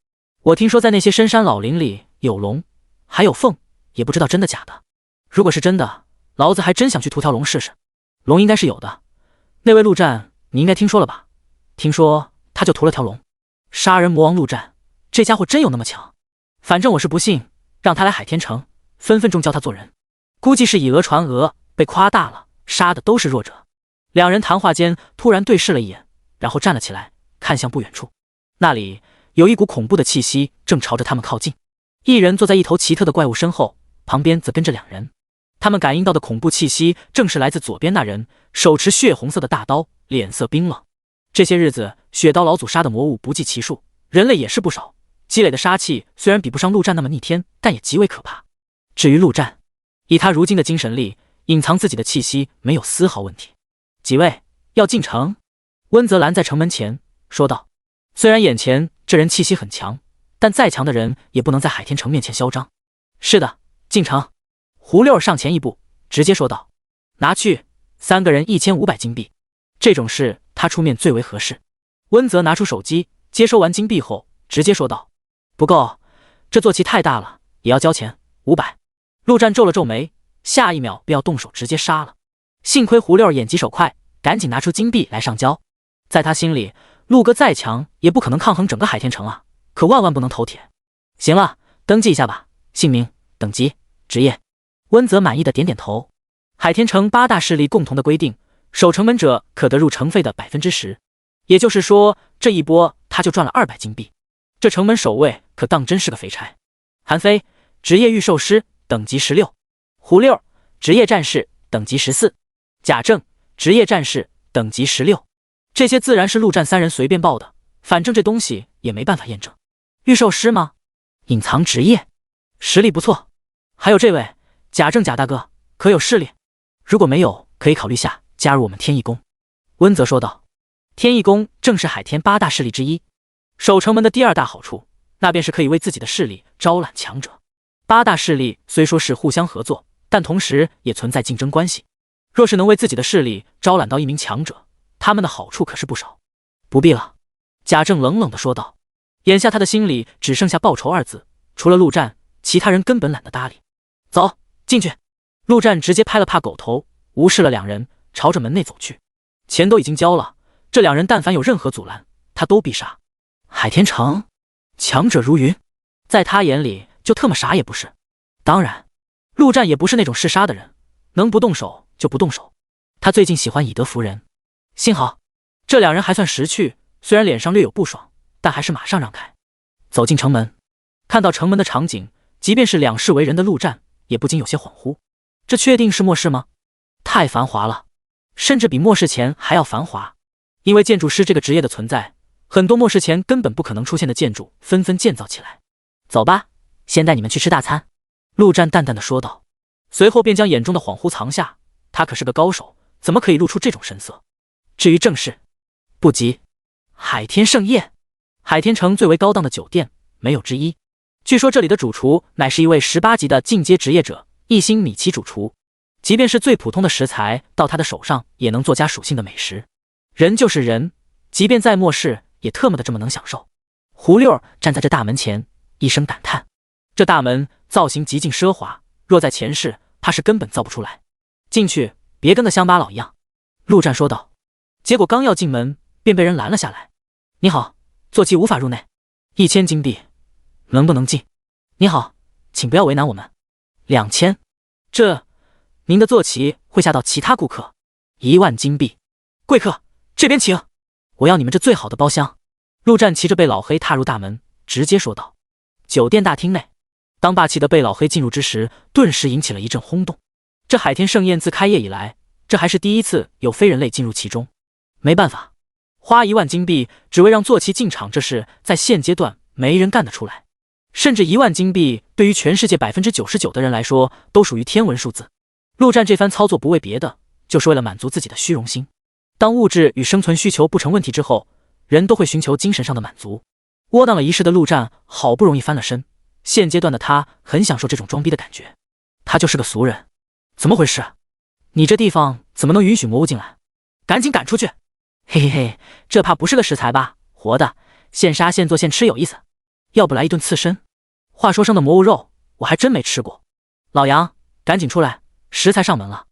我听说在那些深山老林里有龙，还有凤，也不知道真的假的。如果是真的，老子还真想去屠条龙试试。龙应该是有的，那位陆战你应该听说了吧？听说他就屠了条龙。杀人魔王陆战，这家伙真有那么强？反正我是不信，让他来海天城，分分钟教他做人。估计是以讹传讹，被夸大了，杀的都是弱者。两人谈话间突然对视了一眼，然后站了起来，看向不远处，那里有一股恐怖的气息正朝着他们靠近。一人坐在一头奇特的怪物身后，旁边则跟着两人。他们感应到的恐怖气息正是来自左边那人，手持血红色的大刀，脸色冰冷。这些日子血刀老祖杀的魔物不计其数，人类也是不少，积累的杀气虽然比不上陆战那么逆天，但也极为可怕。至于陆战，以他如今的精神力，隐藏自己的气息没有丝毫问题。几位要进城？温泽拦在城门前说道。虽然眼前这人气息很强，但再强的人也不能在海天城面前嚣张。是的，进城。胡六上前一步，直接说道。拿去，3个人1500金币，这种事他出面最为合适。温泽拿出手机，接收完金币后，直接说道。不够，这坐骑太大了，也要交钱，500。陆战皱了皱眉，下一秒便要动手直接杀了。幸亏胡六眼疾手快，赶紧拿出金币来上交。在他心里，陆哥再强也不可能抗衡整个海天城啊，可万万不能头铁。行了，登记一下吧，姓名、等级、职业。温泽满意的点点头。海天城8大势力共同的规定，守城门者可得入城费的10%，也就是说这一波他就赚了200金币。这城门守卫可当真是个肥差。韩飞，职业御兽师，等级16。胡六，职业战士，等级14。贾正，职业战士，等级16。这些自然是陆战3人随便报的，反正这东西也没办法验证。御兽师吗？隐藏职业，实力不错。还有这位贾正贾大哥，可有势力？如果没有，可以考虑下加入我们天翼宫。温泽说道。天翼宫正是海天8大势力之一，守城门的第2大好处，那便是可以为自己的势力招揽强者。8大势力虽说是互相合作，但同时也存在竞争关系。若是能为自己的势力招揽到一名强者，他们的好处可是不少。不必了，贾正冷冷地说道。眼下他的心里只剩下报仇2字，除了陆战，其他人根本懒得搭理。走，进去。陆战直接拍了拍狗头，无视了两人，朝着门内走去。钱都已经交了，这两人但凡有任何阻拦，他都必杀。海天城强者如云，在他眼里就特么啥也不是。当然，陆战也不是那种嗜杀的人，能不动手就不动手。他最近喜欢以德服人。幸好这两人还算识趣，虽然脸上略有不爽，但还是马上让开。走进城门，看到城门的场景，即便是两世为人的陆战也不禁有些恍惚。这确定是末世吗？太繁华了，甚至比末世前还要繁华。因为建筑师这个职业的存在，很多末世前根本不可能出现的建筑纷纷建造起来。走吧，先带你们去吃大餐。陆战淡淡的说道，随后便将眼中的恍惚藏下。他可是个高手，怎么可以露出这种神色？至于正事，不急。海天盛宴，海天城最为高档的酒店，没有之一。据说这里的主厨乃是一位18级的进阶职业者，一星米奇主厨。即便是最普通的食材，到他的手上也能做加属性的美食。人就是人，即便在末世，也特么的这么能享受。胡六站在这大门前，一声感叹：这大门造型极尽奢华，若在前世，怕是根本造不出来。进去，别跟个乡巴佬一样。陆战说道。结果刚要进门，便被人拦了下来。你好，坐骑无法入内，1000金币，能不能进？你好，请不要为难我们。2000，您的坐骑会吓到其他顾客。10000金币。贵客，这边请，我要你们这最好的包厢。陆战骑着贝老黑踏入大门，直接说道。酒店大厅内，当霸气的贝老黑进入之时，顿时引起了一阵轰动。这海天盛宴自开业以来，这还是第一次有非人类进入其中。没办法，花10000金币只为让坐骑进场，这事在现阶段没人干得出来。甚至10000金币对于全世界 99% 的人来说都属于天文数字。陆战这番操作不为别的，就是为了满足自己的虚荣心。当物质与生存需求不成问题之后，人都会寻求精神上的满足。窝囊了一世的陆战好不容易翻了身，现阶段的他很享受这种装逼的感觉。他就是个俗人。怎么回事？你这地方怎么能允许魔物进来？赶紧赶出去！嘿嘿嘿，这怕不是个食材吧？活的，现杀现做现吃有意思。要不来一顿刺身？话说生的魔物肉我还真没吃过。老杨，赶紧出来，食材上门了。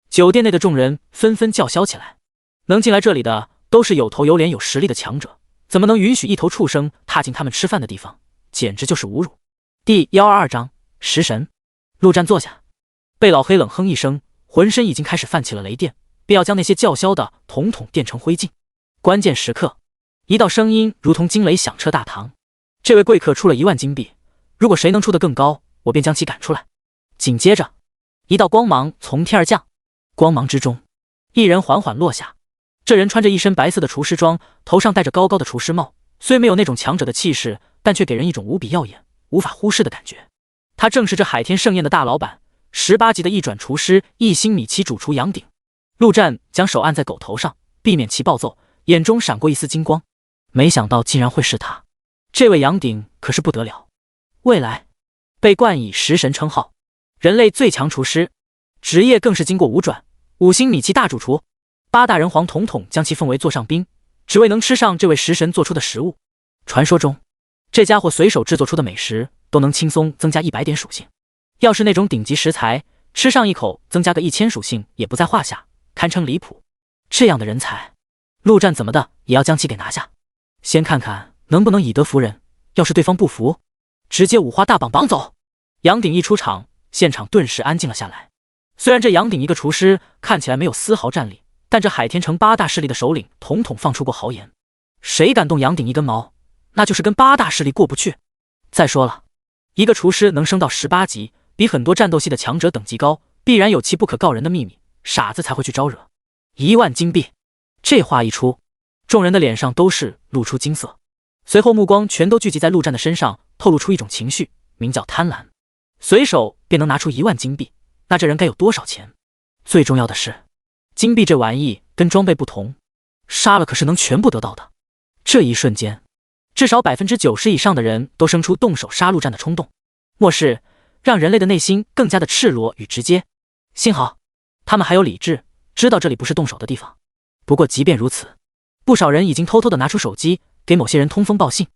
酒店内的众人纷纷叫嚣起来。能进来这里的都是有头有脸有实力的强者，怎么能允许一头畜生踏进他们吃饭的地方？简直就是侮辱。第122章食神。陆战坐下，贝老黑冷哼一声，浑身已经开始泛起了雷电，便要将那些叫嚣的统统电成灰烬。关键时刻，一道声音如同惊雷响彻大堂。这位贵客出了10000金币，如果谁能出得更高，我便将其赶出来。紧接着，一道光芒从天而降，光芒之中，一人缓缓落下。这人穿着一身白色的厨师装，头上戴着高高的厨师帽，虽没有那种强者的气势，但却给人一种无比耀眼、无法忽视的感觉。他正是这海天盛宴的大老板，18级的一转厨师1星米奇主厨杨鼎。陆战将手按在狗头上，避免其暴揍，眼中闪过一丝金光。没想到竟然会是他。这位杨鼎可是不得了，未来被冠以食神称号，人类最强厨师，职业更是经过5转5星米奇大主厨。8大人皇统统将其奉为座上宾，只为能吃上这位食神做出的食物。传说中，这家伙随手制作出的美食都能轻松增加100点属性，要是那种顶级食材，吃上一口增加个1000属性也不在话下，堪称离谱。这样的人才，陆战怎么的也要将其给拿下。先看看能不能以德服人，要是对方不服，直接五花大绑绑走。杨鼎一出场，现场顿时安静了下来。虽然这杨鼎一个厨师看起来没有丝毫战力，但这海天城8大势力的首领统统放出过豪言，谁敢动杨鼎一根毛，那就是跟8大势力过不去。再说了，一个厨师能升到18级，比很多战斗系的强者等级高，必然有其不可告人的秘密，傻子才会去招惹。10000金币，这话一出，众人的脸上都是露出金色，随后目光全都聚集在陆战的身上，透露出一种情绪，名叫贪婪。随手便能拿出10000金币，那这人该有多少钱？最重要的是，金币这玩意跟装备不同，杀了可是能全部得到的。这一瞬间，至少 90% 以上的人都生出动手杀戮战的冲动。末世让人类的内心更加的赤裸与直接，幸好他们还有理智，知道这里不是动手的地方。不过即便如此，不少人已经偷偷的拿出手机给某些人通风报信。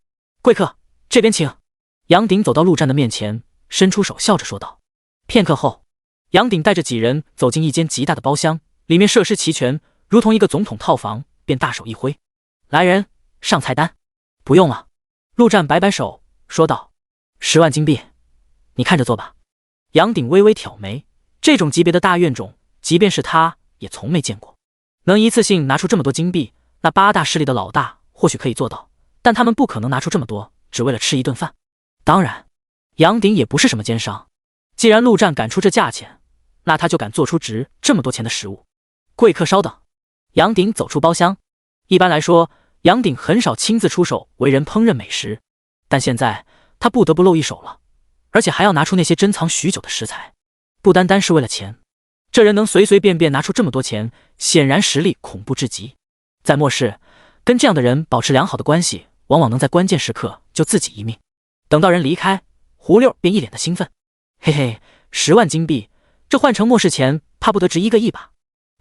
贵客，这边请。杨鼎走到陆战的面前，伸出手笑着说道。片刻后，杨鼎带着几人走进一间极大的包厢，里面设施齐全，如同一个总统套房，便大手一挥，来人，上菜单。不用了，陆战摆摆手说道。10万金币，你看着做吧。杨鼎微微挑眉，这种级别的大怨种，即便是他也从没见过。能一次性拿出这么多金币，那8大势力的老大或许可以做到，但他们不可能拿出这么多，只为了吃一顿饭。当然，杨鼎也不是什么奸商，既然陆战敢出这价钱，那他就敢做出值这么多钱的食物。贵客稍等。杨鼎走出包厢。一般来说，杨鼎很少亲自出手为人烹饪美食，但现在他不得不露一手了，而且还要拿出那些珍藏许久的食材，不单单是为了钱。这人能随随便便拿出这么多钱，显然实力恐怖至极。在末世，跟这样的人保持良好的关系，往往能在关键时刻救自己一命。等到人离开，胡六便一脸的兴奋。嘿嘿，10万金币，这换成末世钱，怕不得值1个亿吧？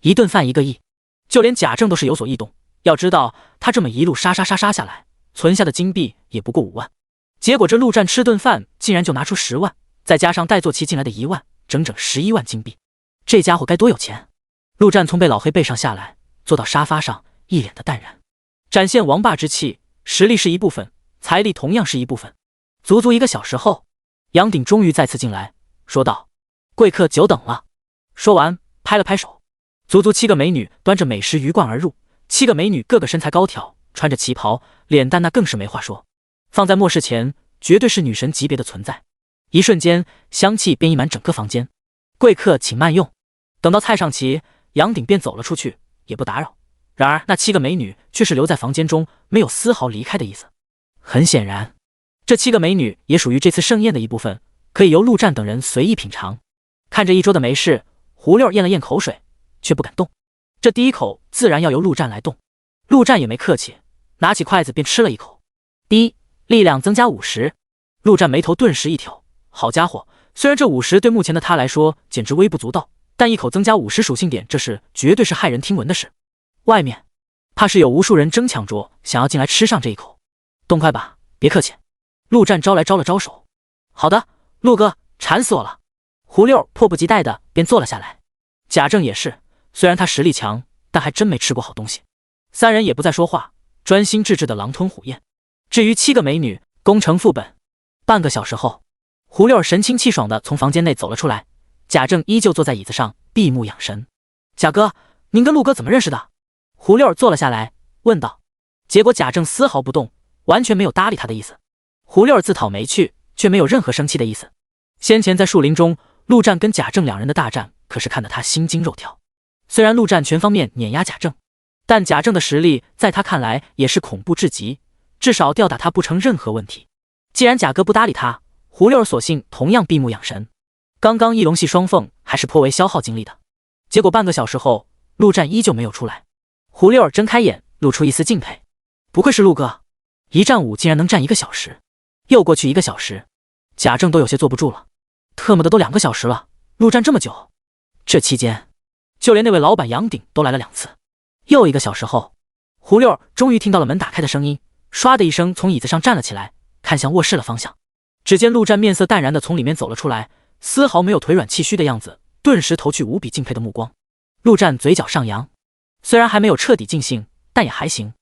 一顿饭1个亿，就连贾政都是有所异动。要知道他这么一路杀下来，存下的金币也不过5万。结果这陆战吃顿饭竟然就拿出10万，再加上带坐骑进来的1万，整整11万金币。这家伙该多有钱！陆战从被老黑背上下来，坐到沙发上，一脸的淡然，展现王霸之气。实力是一部分，财力同样是一部分。足1个小时后，杨鼎终于再次进来，说道：“贵客久等了。”说完拍了拍手，足7个美女端着美食鱼贯而入。7个美女个个身材高挑，穿着旗袍，脸蛋那更是没话说，放在末世前绝对是女神级别的存在。一瞬间，香气便溢满整个房间。贵客请慢用。等到菜上齐，杨鼎便走了出去，也不打扰。然而那7个美女却是留在房间中，没有丝毫离开的意思。很显然，这7个美女也属于这次盛宴的一部分，可以由陆战等人随意品尝。看着一桌的没事，胡六咽了咽口水，却不敢动。这第一口自然要由陆战来动。陆战也没客气，拿起筷子便吃了一口。第一，力量增加50。陆战眉头顿时一挑，好家伙，虽然这50对目前的他来说简直微不足道，但一口增加50属性点，这是绝对是骇人听闻的事。外面怕是有无数人争抢着想要进来吃上这一口。动快吧，别客气。陆战招了招手。好的，陆哥，馋死我了。胡六迫不及待的便坐了下来。贾政也是，虽然他实力强，但还真没吃过好东西。3人也不再说话，专心致志的狼吞虎咽。至于7个美女，攻城副本。半个小时后，胡六神清气爽的从房间内走了出来。贾政依旧坐在椅子上闭目养神。贾哥，您跟陆哥怎么认识的？胡六坐了下来问道。结果贾政丝毫不动，完全没有搭理他的意思。胡六自讨没趣，却没有任何生气的意思。先前在树林中，陆战跟贾政2人的大战可是看得他心惊肉跳。虽然陆战全方面碾压贾政，但贾政的实力在他看来也是恐怖至极，至少吊打他不成任何问题。既然贾哥不搭理他，胡六索性同样闭目养神。刚刚一龙戏双凤还是颇为消耗精力的，结果半个小时后，陆战依旧没有出来。胡六睁开眼，露出一丝敬佩，不愧是陆哥，一战舞竟然能战1个小时。又过去1个小时，贾政都有些坐不住了，特么的都2个小时了，陆战这么久。这期间，就连那位老板杨鼎都来了2次。又1个小时后，胡六终于听到了门打开的声音，唰的一声从椅子上站了起来，看向卧室的方向。只见陆战面色淡然的从里面走了出来，丝毫没有腿软气虚的样子，顿时投去无比敬佩的目光。陆战嘴角上扬，虽然还没有彻底尽兴，但也还行。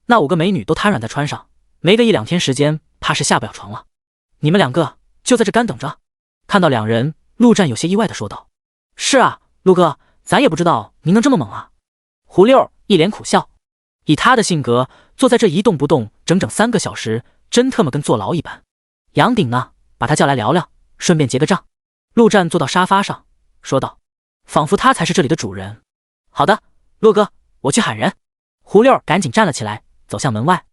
那5个美女都瘫软在川上，没个1-2天时间，怕是下不了床了。你们2个就在这干等着。看到2人，陆战有些意外的说道。是啊，陆哥，咱也不知道您能这么猛啊。胡六一脸苦笑，以他的性格，坐在这一动不动整整3个小时，真特么跟坐牢一般。杨鼎呢，把他叫来聊聊，顺便结个账。陆战坐到沙发上，说道，仿佛他才是这里的主人。好的，陆哥，我去喊人。胡六赶紧站了起来，走向门外。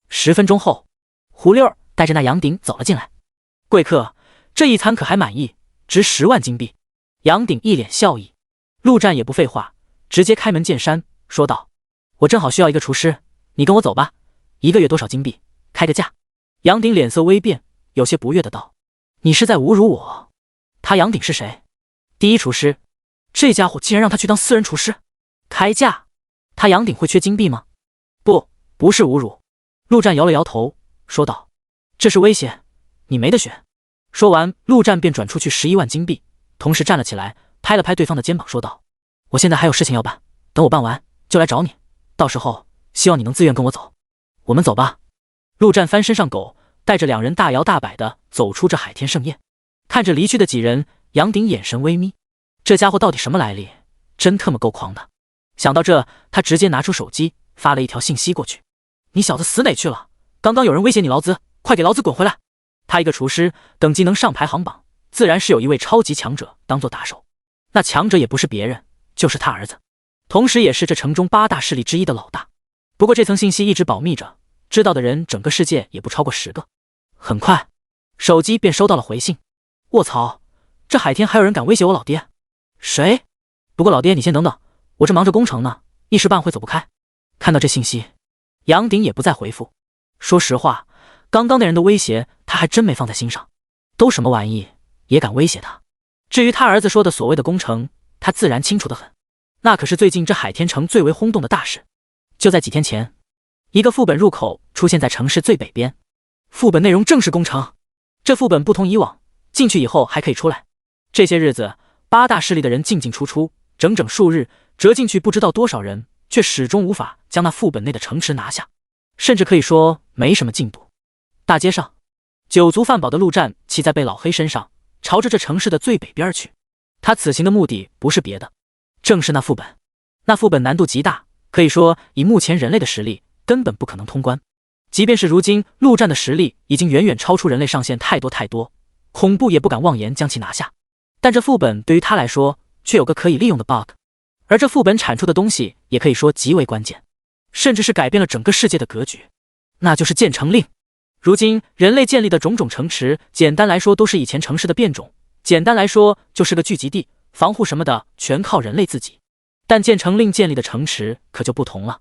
10分钟后，胡六带着那杨鼎走了进来。贵客，这一餐可还满意，值10万金币。杨鼎一脸笑意。陆战也不废话，直接开门见山说道，我正好需要一个厨师，你跟我走吧，1个月多少金币，开个价。杨鼎脸色微变，有些不悦的道，你是在侮辱我？他杨鼎是谁？第一厨师，这家伙竟然让他去当私人厨师，开价？他杨鼎会缺金币吗？不是侮辱。陆战摇了摇头说道，这是威胁，你没得选。说完，陆战便转出去11万金币，同时站了起来，拍了拍对方的肩膀说道，我现在还有事情要办，等我办完就来找你，到时候希望你能自愿跟我走。我们走吧。陆战翻身上狗，带着2人大摇大摆的走出这海天盛宴。看着离去的几人，杨鼎眼神微眯，这家伙到底什么来历？真特么够狂的。想到这，他直接拿出手机发了一条信息过去，你小子死哪去了？刚刚有人威胁你劳资，快给劳资滚回来。他一个厨师，等级能上排行榜，自然是有一位超级强者当做打手，那强者也不是别人，就是他儿子，同时也是这城中8大势力之一的老大。不过这层信息一直保密着，知道的人整个世界也不超过10个。很快，手机便收到了回信。卧槽，这海天还有人敢威胁我老爹？谁？不过老爹你先等等，我这忙着攻城呢，一时半会走不开。看到这信息，杨鼎也不再回复。说实话，刚刚那人的威胁他还真没放在心上，都什么玩意也敢威胁他。至于他儿子说的所谓的攻城，他自然清楚得很，那可是最近这海天城最为轰动的大事。就在几天前，一个副本入口出现在城市最北边，副本内容正是攻城。这副本不同以往，进去以后还可以出来。这些日子八大势力的人进进出出，整整数日，折进去不知道多少人，却始终无法将那副本内的城池拿下，甚至可以说没什么进度。大街上，酒足饭饱的陆战骑在贝老黑身上，朝着这城市的最北边去。他此行的目的不是别的，正是那副本。那副本难度极大，可以说以目前人类的实力根本不可能通关。即便是如今陆战的实力已经远远超出人类上限太多，恐怖也不敢妄言将其拿下。但这副本对于他来说却有个可以利用的 bug， 而这副本产出的东西也可以说极为关键，甚至是改变了整个世界的格局，那就是建城令。如今人类建立的种种城池，简单来说都是以前城市的变种，简单来说就是个聚集地，防护什么的全靠人类自己。但建城令建立的城池可就不同了，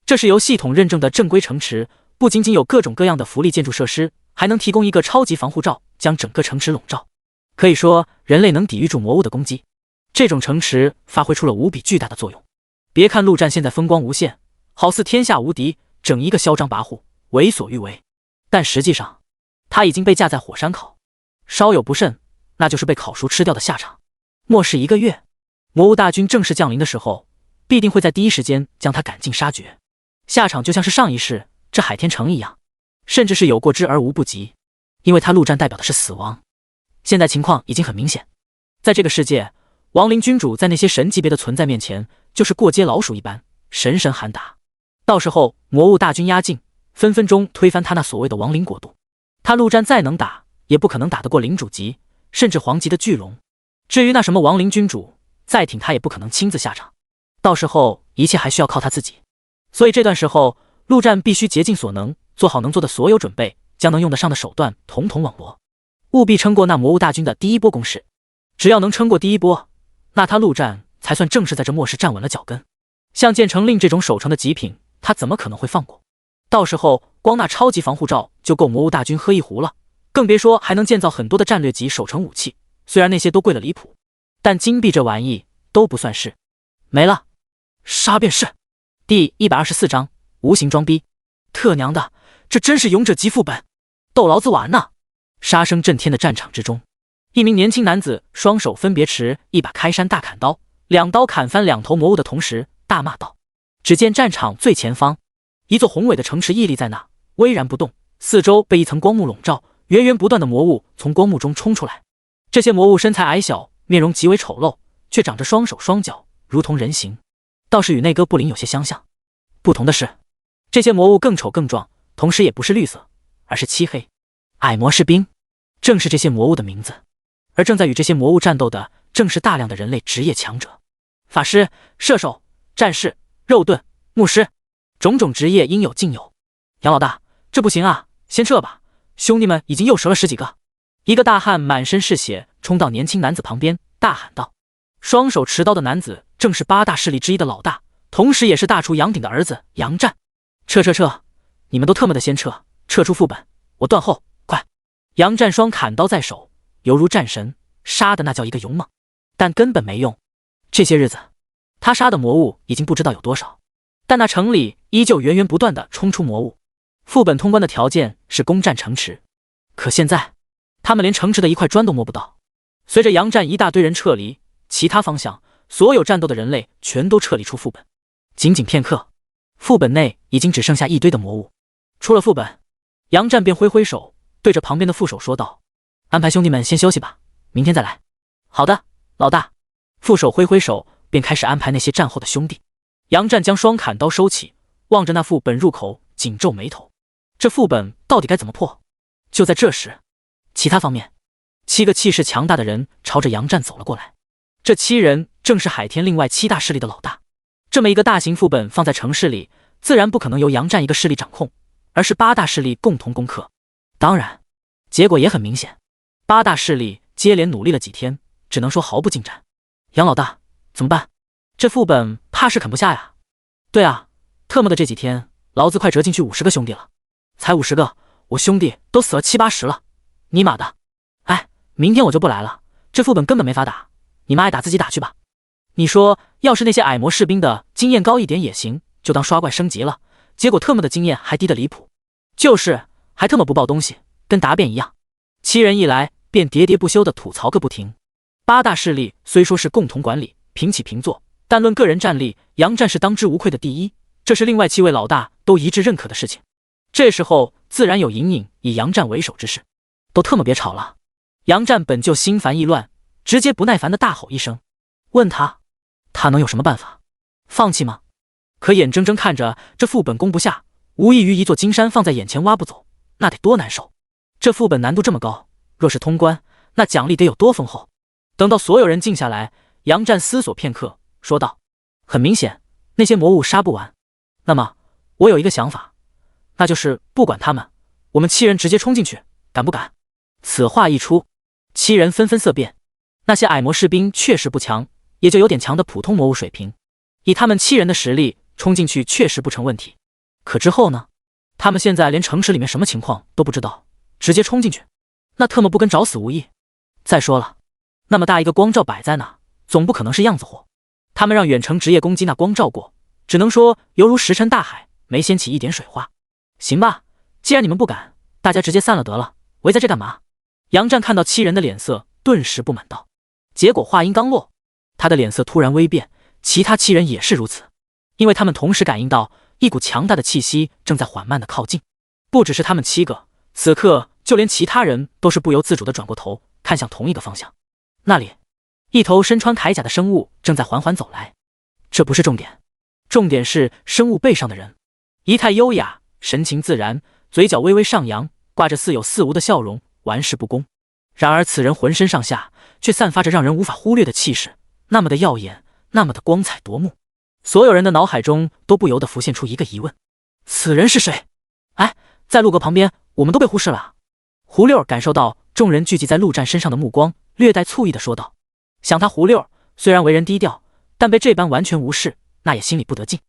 这是由系统认证的正规城池，不仅仅有各种各样的福利建筑设施，还能提供一个超级防护罩，将整个城池笼罩。可以说人类能抵御住魔物的攻击，这种城池发挥出了无比巨大的作用。别看陆战现在风光无限，好似天下无敌，整一个嚣张跋扈，为所欲为，但实际上他已经被架在火山烤，稍有不慎，那就是被烤熟吃掉的下场。末世1个月，魔物大军正式降临的时候，必定会在第一时间将他赶尽杀绝，下场就像是上一世这海天城一样，甚至是有过之而无不及，因为他陆战代表的是死亡。现在情况已经很明显，在这个世界，亡灵君主在那些神级别的存在面前就是过街老鼠一般，神神喊打。到时候魔物大军压境，分分钟推翻他那所谓的亡灵国度。他陆战再能打，也不可能打得过领主级甚至皇级的巨龙。至于那什么亡灵君主，再挺他也不可能亲自下场，到时候一切还需要靠他自己。所以这段时候陆战必须竭尽所能，做好能做的所有准备，将能用得上的手段统统网罗，务必撑过那魔物大军的第一波攻势。只要能撑过第一波，那他陆战才算正式在这末世站稳了脚跟。像建城令这种守城的极品，他怎么可能会放过？到时候光那超级防护罩就够魔物大军喝一壶了，更别说还能建造很多的战略级守城武器，虽然那些都贵了离谱，但金币这玩意都不算事。没了，杀便是。第124章无形装逼。特娘的，这真是勇者级副本，逗老子玩呢！杀声震天的战场之中，一名年轻男子双手分别持一把开山大砍刀，两刀砍翻2头魔物的同时大骂道。只见战场最前方，一座宏伟的城池屹立在那，巍然不动，四周被一层光幕笼罩，源源不断的魔物从光幕中冲出来。这些魔物身材矮小，面容极为丑陋，却长着双手双脚，如同人形，倒是与内哥布林有些相像。不同的是，这些魔物更丑更壮，同时也不是绿色，而是漆黑。矮魔士兵正是这些魔物的名字，而正在与这些魔物战斗的正是大量的人类职业强者，法师、射手、战士、肉盾、牧师，种种职业应有尽有。杨老大，这不行啊，先撤吧，兄弟们已经又折了10几个。一个大汉满身是血冲到年轻男子旁边大喊道。双手持刀的男子正是8大势力之一的老大，同时也是大厨杨鼎的儿子杨战。撤！你们都特么的先撤，撤出副本，我断后，快！杨战双砍刀在手，犹如战神，杀的那叫一个勇猛，但根本没用。这些日子他杀的魔物已经不知道有多少，但那城里依旧源源不断的冲出魔物。副本通关的条件是攻占城池，可现在他们连城池的一块砖都摸不到。随着杨战一大堆人撤离，其他方向所有战斗的人类全都撤离出副本。仅仅片刻，副本内已经只剩下一堆的魔物。出了副本，杨战便挥挥手，对着旁边的副手说道：“安排兄弟们先休息吧，明天再来。”好的，老大。副手挥挥手，便开始安排那些战后的兄弟。杨战将双砍刀收起，望着那副本入口，紧皱眉头。这副本到底该怎么破？就在这时，其他方面，7个气势强大的人朝着杨战走了过来。这7人正是海天另外7大势力的老大。这么一个大型副本放在城市里，自然不可能由杨战一个势力掌控，而是8大势力共同攻克。当然，结果也很明显，8大势力接连努力了几天，只能说毫不进展。杨老大，怎么办？这副本怕是啃不下呀。对啊，特么的这几天，老子快折进去50个兄弟了，才50个，我兄弟都死了7、80了。尼玛的！哎，明天我就不来了，这副本根本没法打，你们爱打自己打去吧。你说，要是那些矮魔士兵的经验高一点也行，就当刷怪升级了，结果特么的经验还低得离谱，就是还特么不爆东西，跟答辩一样。7人一来便喋喋不休地吐槽个不停。8大势力虽说是共同管理，平起平坐，但论个人战力，杨战是当之无愧的第一，这是另外7位老大都一致认可的事情。这时候自然有隐隐以杨战为首之势，都特么别吵了。杨战本就心烦意乱，直接不耐烦地大吼一声，问他能有什么办法？放弃吗？可眼睁睁看着这副本攻不下，无异于一座金山放在眼前挖不走，那得多难受。这副本难度这么高，若是通关，那奖励得有多丰厚。等到所有人静下来，杨战思索片刻，说道：很明显，那些魔物杀不完。那么，我有一个想法，那就是不管他们，我们7人直接冲进去，敢不敢？此话一出，7人纷纷色变。那些矮魔士兵确实不强，也就有点强的普通魔物水平，以他们7人的实力，冲进去确实不成问题。可之后呢？他们现在连城市里面什么情况都不知道，直接冲进去，那特么不跟找死无异。再说了，那么大一个光照摆在那，总不可能是样子货。他们让远程职业攻击那光照过，只能说犹如石沉大海，没掀起一点水花。行吧，既然你们不敢，大家直接散了得了，围在这干嘛？杨战看到7人的脸色，顿时不满道。结果话音刚落，他的脸色突然微变，其他7人也是如此，因为他们同时感应到一股强大的气息正在缓慢的靠近。不只是他们7个，此刻就连其他人都是不由自主的转过头，看向同一个方向。那里，一头身穿铠甲的生物正在缓缓走来。这不是重点，重点是生物背上的人，仪态优雅，神情自然，嘴角微微上扬，挂着似有似无的笑容，玩世不恭。然而此人浑身上下却散发着让人无法忽略的气势，那么的耀眼，那么的光彩夺目。所有人的脑海中都不由得浮现出一个疑问：此人是谁？哎，在陆哥旁边，我们都被忽视了。胡六感受到众人聚集在陆战身上的目光，略带醋意地说道。想他胡六虽然为人低调，但被这般完全无视，那也心里不得劲。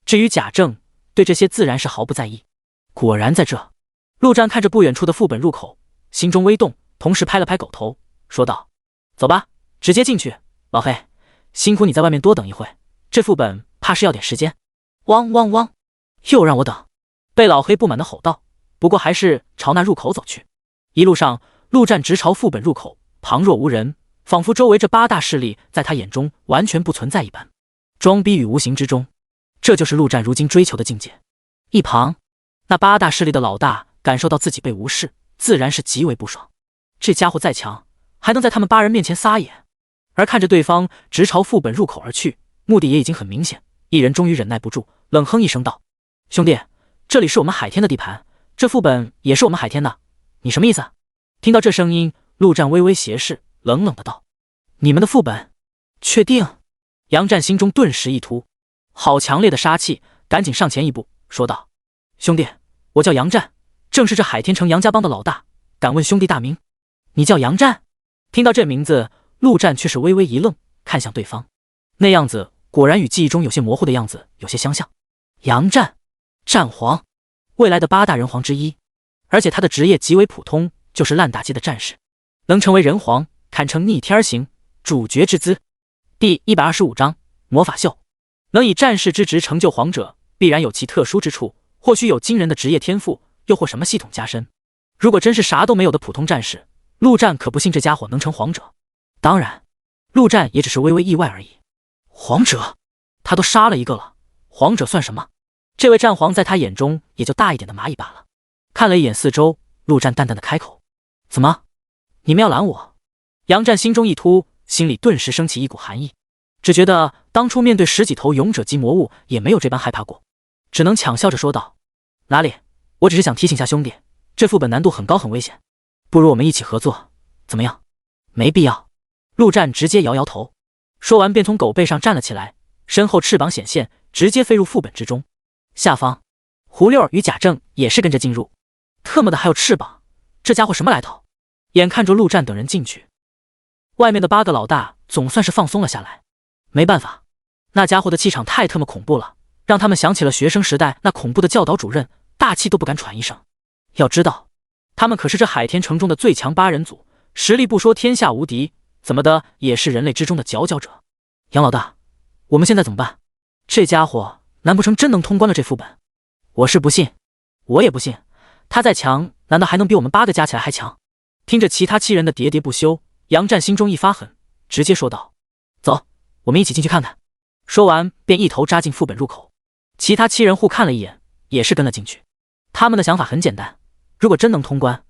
至于贾政，对这些自然是毫不在意。果然在这，陆战看着不远处的副本入口，心中微动，同时拍了拍狗头，说道：走吧，直接进去。老黑，辛苦你在外面多等一会，这副本怕是要点时间。汪汪汪，又让我等！被老黑不满地吼道，不过还是朝那入口走去。一路上，陆战直朝副本入口，旁若无人，仿佛周围这8大势力在他眼中完全不存在一般。装逼于无形之中，这就是陆战如今追求的境界。一旁，那8大势力的老大感受到自己被无视，自然是极为不爽。这家伙再强，还能在他们8人面前撒野？而看着对方直朝副本入口而去，目的也已经很明显。一人终于忍耐不住，冷哼一声道：兄弟，这里是我们海天的地盘，这副本也是我们海天的，你什么意思？听到这声音，陆战微微斜视，冷冷的道：你们的副本？确定？杨战心中顿时一突，好强烈的杀气，赶紧上前一步，说道：兄弟，我叫杨战，正是这海天城杨家帮的老大，敢问兄弟大名？你叫杨战？听到这名字，陆战却是微微一愣，看向对方，那样子果然与记忆中有些模糊的样子有些相像。杨战，战皇，未来的8大人皇之一，而且他的职业极为普通，就是烂大街的战士，能成为人皇，堪称逆天行，主角之姿。第125章魔法秀。能以战士之职成就皇者，必然有其特殊之处，或许有惊人的职业天赋，又或什么系统加深。如果真是啥都没有的普通战士，陆战可不信这家伙能成皇者。当然，陆战也只是微微意外而已。皇者？他都杀了一个了，皇者算什么？这位战皇在他眼中也就大一点的蚂蚁罢了。看了一眼四周，陆战淡淡的开口：怎么？你们要拦我？杨战心中一突，心里顿时升起一股寒意，只觉得当初面对10几头勇者级魔物也没有这般害怕过，只能强笑着说道：哪里，我只是想提醒下兄弟，这副本难度很高很危险，不如我们一起合作，怎么样？没必要。陆战直接摇摇头，说完便从狗背上站了起来，身后翅膀显现，直接飞入副本之中。下方，胡六与贾政也是跟着进入。特么的还有翅膀，这家伙什么来头？眼看着陆战等人进去，外面的8个老大总算是放松了下来。没办法，那家伙的气场太特么恐怖了，让他们想起了学生时代那恐怖的教导主任，大气都不敢喘一声。要知道，他们可是这海天城中的最强8人组，实力不说天下无敌，怎么的也是人类之中的佼佼者。杨老大，我们现在怎么办？这家伙难不成真能通关了这副本？我是不信，我也不信，他再强，难道还能比我们8个加起来还强？听着其他7人的喋喋不休，杨战心中一发狠，直接说道：“走，我们一起进去看看。”说完便一头扎进副本入口。其他7人互看了一眼，也是跟了进去。他们的想法很简单，如果真能通关，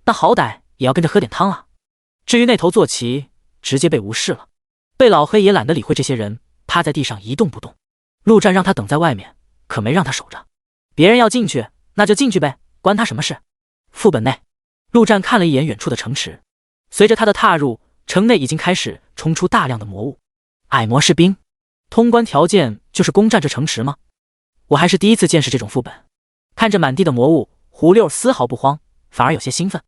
那好歹也要跟着喝点汤啊。至于那头坐骑，直接被无视了。贝老黑也懒得理会这些人，趴在地上一动不动。陆战让他等在外面，可没让他守着。别人要进去，那就进去呗，关他什么事？副本内，陆战看了一眼远处的城池，随着他的踏入，城内已经开始冲出大量的魔物。矮魔士兵，通关条件就是攻占这城池吗？我还是第一次见识这种副本。看着满地的魔物，胡六丝毫不慌，反而有些兴奋。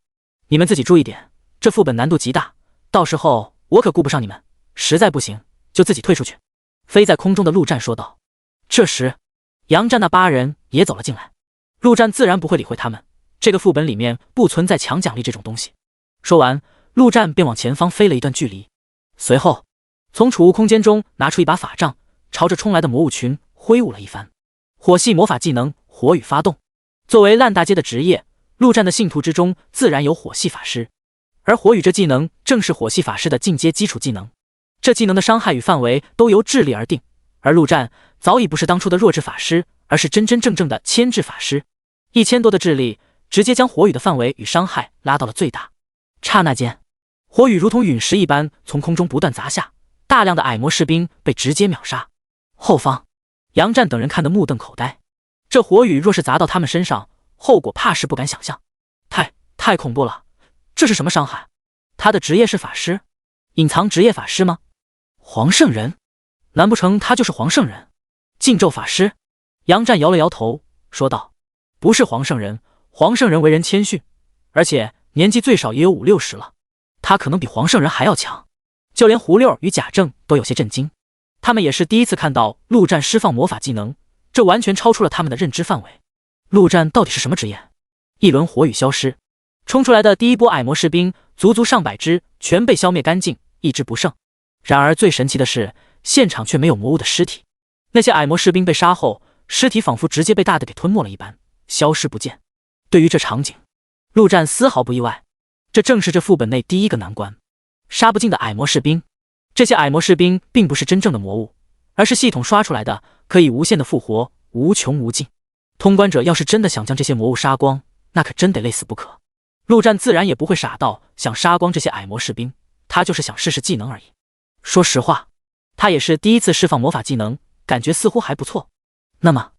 你们自己注意点，这副本难度极大，到时候我可顾不上你们，实在不行就自己退出去。飞在空中的陆战说道。这时杨战那8人也走了进来，陆战自然不会理会他们，这个副本里面不存在抢奖励这种东西。说完，陆战便往前方飞了一段距离，随后从储物空间中拿出一把法杖，朝着冲来的魔物群挥舞了一番。火系魔法技能火雨发动。作为烂大街的职业，陆战的信徒之中自然有火系法师，而火雨这技能正是火系法师的进阶基础技能。这技能的伤害与范围都由智力而定，而陆战早已不是当初的弱智法师，而是真真正正的千智法师。1000多的智力直接将火雨的范围与伤害拉到了最大。刹那间，火雨如同陨石一般从空中不断砸下，大量的矮魔士兵被直接秒杀。后方，杨战等人看得目瞪口呆，这火雨若是砸到他们身上，后果怕是不敢想象。太恐怖了，这是什么伤害？他的职业是法师？隐藏职业法师吗？黄圣人？难不成他就是黄圣人？禁咒法师？杨战摇了摇头，说道：“不是黄圣人，黄圣人为人谦逊，而且年纪最少也有5、60了，他可能比黄圣人还要强。”就连胡六与贾正都有些震惊，他们也是第一次看到陆战释放魔法技能，这完全超出了他们的认知范围。陆战到底是什么职业？一轮火雨消失，冲出来的第一波矮魔士兵足足上百只，全被消灭干净，一只不剩。然而最神奇的是，现场却没有魔物的尸体。那些矮魔士兵被杀后，尸体仿佛直接被大的给吞没了一般，消失不见。对于这场景，陆战丝毫不意外，这正是这副本内第一个难关，杀不尽的矮魔士兵。这些矮魔士兵并不是真正的魔物，而是系统刷出来的，可以无限的复活，无穷无尽。通关者要是真的想将这些魔物杀光，那可真得累死不可。陆战自然也不会傻到想杀光这些矮魔士兵，他就是想试试技能而已。说实话，他也是第一次释放魔法技能，感觉似乎还不错。那么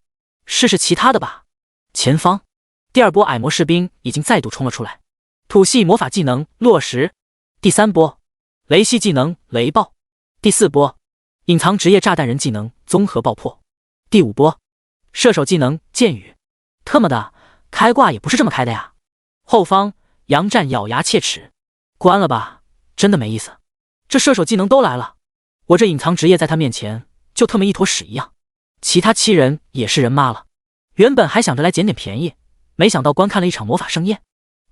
试试其他的吧。前方第2波矮魔士兵已经再度冲了出来，土系魔法技能落实。第3波雷系技能雷爆。第4波隐藏职业炸弹人技能综合爆破。第5波射手技能箭雨。特么的，开挂也不是这么开的呀。后方杨战咬牙切齿，关了吧，真的没意思。这射手技能都来了，我这隐藏职业在他面前就特么一坨屎一样。其他7人也是人妈了，原本还想着来捡点便宜，没想到观看了一场魔法盛宴。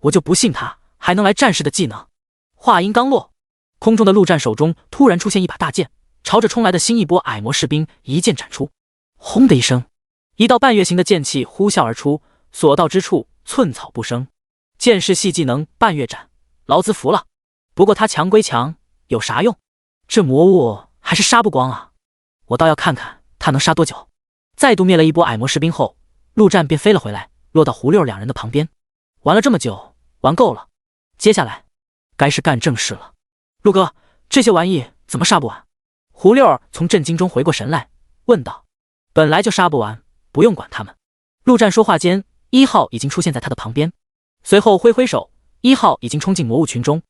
我就不信他还能来战士的技能。话音刚落，空中的陆战手中突然出现一把大剑，朝着冲来的新一波矮魔士兵一剑斩出。轰的一声，一道半月形的剑气呼啸而出，所到之处寸草不生。剑士系技能半月斩，老子服了。不过他强归强，有啥用？这魔物还是杀不光啊！我倒要看看他能杀多久。再度灭了一波矮魔士兵后，陆战便飞了回来，落到胡六2人的旁边。玩了这么久，玩够了，接下来该是干正事了。陆哥，这些玩意怎么杀不完？胡六从震惊中回过神来，问道。本来就杀不完，不用管他们。陆战说话间，1号已经出现在他的旁边，随后挥挥手，1号已经冲进魔物群中。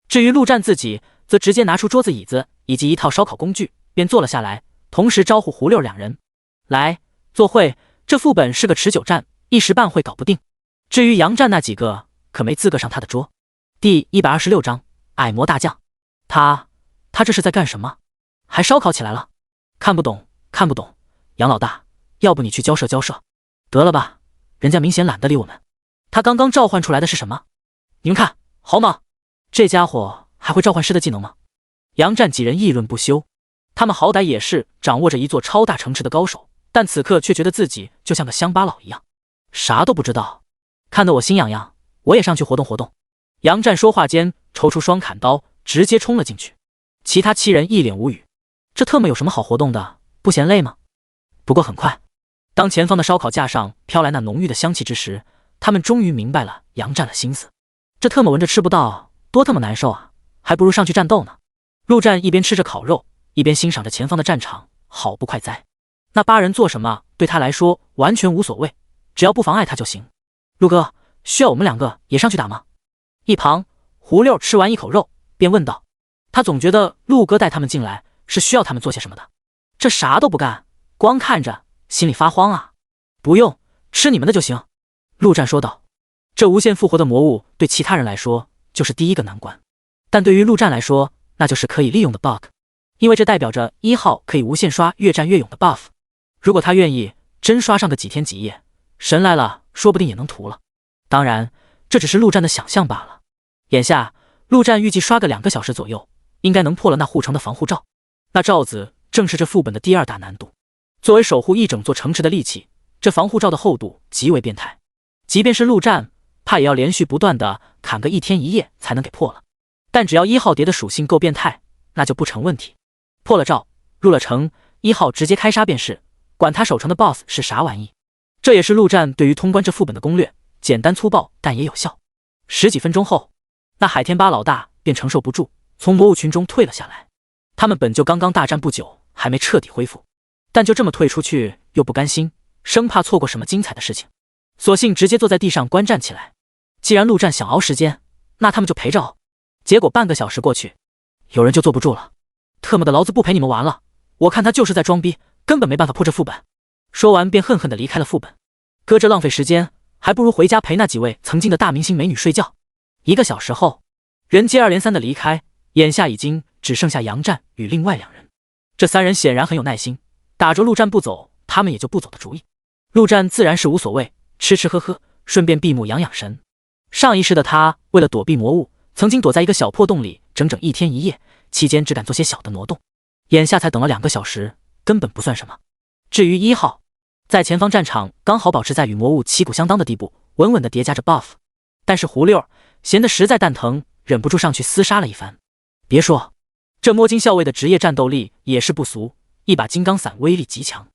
至于陆战自己，则直接拿出桌子椅子以及一套烧烤工具，便坐了下来，同时招呼胡六2人来做会。这副本是个持久战，一时半会搞不定。至于杨战那几个，可没资格上他的桌。第126章矮魔大将。他这是在干什么？还烧烤起来了？看不懂。杨老大，要不你去交涉交涉？得了吧，人家明显懒得理我们。他刚刚召唤出来的是什么？你们看，好猛！这家伙还会召唤师的技能吗？杨战几人议论不休，他们好歹也是掌握着一座超大城池的高手，但此刻却觉得自己就像个乡巴佬一样，啥都不知道，看得我心痒痒，我也上去活动活动。杨战说话间，抽出双砍刀，直接冲了进去。其他7人一脸无语，这特么有什么好活动的，不嫌累吗？不过很快，当前方的烧烤架上飘来那浓郁的香气之时，他们终于明白了杨战的心思。这特么闻着吃不到，多特么难受啊，还不如上去战斗呢。陆战一边吃着烤肉，一边欣赏着前方的战场，好不快哉。那8人做什么对他来说完全无所谓，只要不妨碍他就行。陆哥，需要我们2个也上去打吗？一旁胡六吃完一口肉便问道，他总觉得陆哥带他们进来是需要他们做些什么的，这啥都不干，光看着心里发慌啊。不用，吃你们的就行。陆战说道。这无限复活的魔物对其他人来说就是第一个难关，但对于陆战来说那就是可以利用的 bug， 因为这代表着1号可以无限刷越战越勇的 buff。 如果他愿意真刷上个几天几夜，神来了说不定也能屠了。当然这只是陆战的想象罢了。眼下陆战预计刷个2个小时左右，应该能破了那护城的防护罩。那罩子正是这副本的第2大难度，作为守护一整座城池的利器，这防护罩的厚度极为变态，即便是陆战怕也要连续不断的砍个1天1夜才能给破了。但只要1号蝶的属性够变态，那就不成问题。破了罩，入了城，1号直接开杀便是，管他守城的 BOSS 是啥玩意。这也是陆战对于通关这副本的攻略，简单粗暴但也有效。10几分钟后，那海天8老大便承受不住，从魔物群中退了下来。他们本就刚刚大战不久，还没彻底恢复，但就这么退出去又不甘心，生怕错过什么精彩的事情，索性直接坐在地上观战起来。既然陆战想熬时间，那他们就陪着熬。结果半个小时过去，有人就坐不住了，特么的老子不陪你们玩了，我看他就是在装逼，根本没办法破这副本。说完便恨恨地离开了副本。搁这浪费时间，还不如回家陪那几位曾经的大明星美女睡觉。1个小时后，人接二连三的离开，眼下已经只剩下杨战与另外2人。这3人显然很有耐心，打着陆战不走，他们也就不走的主意。陆战自然是无所谓，吃吃喝喝，顺便闭目养养神。上一世的他为了躲避魔物，曾经躲在一个小破洞里整整1天1夜，期间只敢做些小的挪动。眼下才等了2个小时，根本不算什么。至于1号，在前方战场刚好保持在与魔物旗鼓相当的地步，稳稳地叠加着 buff。 但是胡六闲得实在蛋疼，忍不住上去厮杀了一番。别说，这摸金校尉的职业战斗力也是不俗，一把金刚伞威力极强，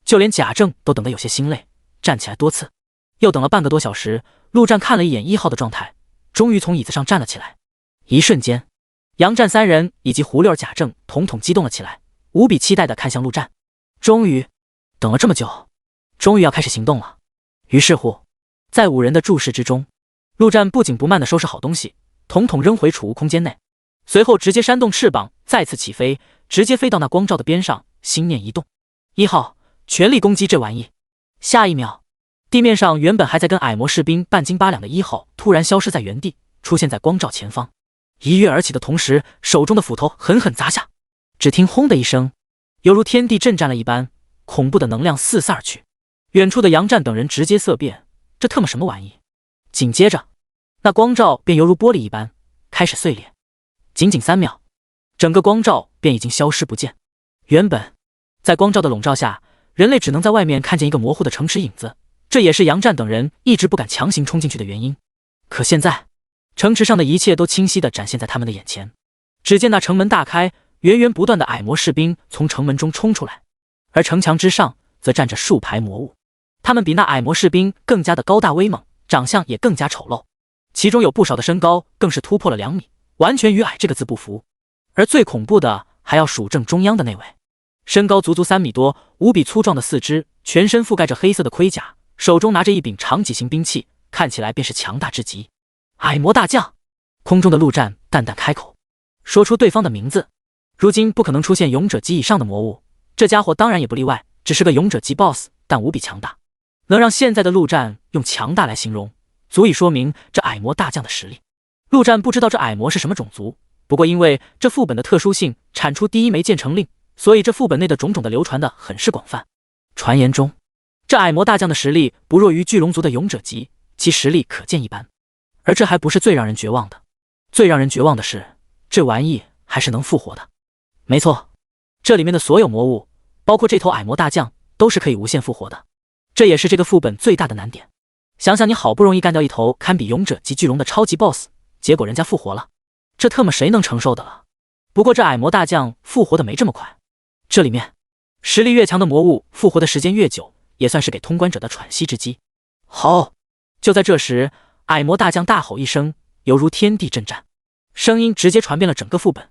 就连贾政都等得有些心累，站起来多次。又等了半个多小时，陆战看了一眼1号的状态，终于从椅子上站了起来。一瞬间，杨战3人以及胡六、贾政统统激动了起来，无比期待地看向陆战。终于等了这么久，终于要开始行动了。于是乎，在5人的注视之中，陆战不紧不慢地收拾好东西，统统扔回储物空间内，随后直接扇动翅膀再次起飞，直接飞到那光罩的边上，心念一动，1号全力攻击这玩意。下一秒，地面上原本还在跟矮魔士兵半斤八两的1号突然消失在原地，出现在光罩前方，一跃而起的同时，手中的斧头狠狠砸下，只听轰的一声，犹如天地震颤了一般，恐怖的能量四散而去。远处的杨战等人直接色变，这特么什么玩意？紧接着，那光罩便犹如玻璃一般开始碎裂，仅仅3秒，整个光罩便已经消失不见。原本在光罩的笼罩下，人类只能在外面看见一个模糊的城池影子，这也是杨战等人一直不敢强行冲进去的原因。可现在，城池上的一切都清晰地展现在他们的眼前。只见那城门大开，源源不断的矮魔士兵从城门中冲出来，而城墙之上则站着数排魔物，他们比那矮魔士兵更加的高大威猛，长相也更加丑陋，其中有不少的身高更是突破了2米，完全与矮这个字不符。而最恐怖的还要数正中央的那位，身高足足3米多，无比粗壮的四肢，全身覆盖着黑色的盔甲，手中拿着一柄长戟形兵器，看起来便是强大至极。矮魔大将。空中的陆战淡淡开口，说出对方的名字。如今不可能出现勇者级以上的魔物，这家伙当然也不例外，只是个勇者级 BOSS， 但无比强大。能让现在的陆战用强大来形容，足以说明这矮魔大将的实力。陆战不知道这矮魔是什么种族，不过因为这副本的特殊性，产出第1枚建成令，所以这副本内的种种的流传的很是广泛。传言中，这矮魔大将的实力不弱于巨龙族的勇者级，其实力可见一斑。而这还不是最让人绝望的，最让人绝望的是，这玩意还是能复活的。没错，这里面的所有魔物，包括这头矮魔大将，都是可以无限复活的，这也是这个副本最大的难点。想想你好不容易干掉一头堪比勇者级巨龙的超级 BOSS， 结果人家复活了，这特么谁能承受的了？不过这矮魔大将复活的没这么快，这里面实力越强的魔物复活的时间越久，也算是给通关者的喘息之机。好，就在这时，矮魔大将大吼一声，犹如天地震颤，声音直接传遍了整个副本。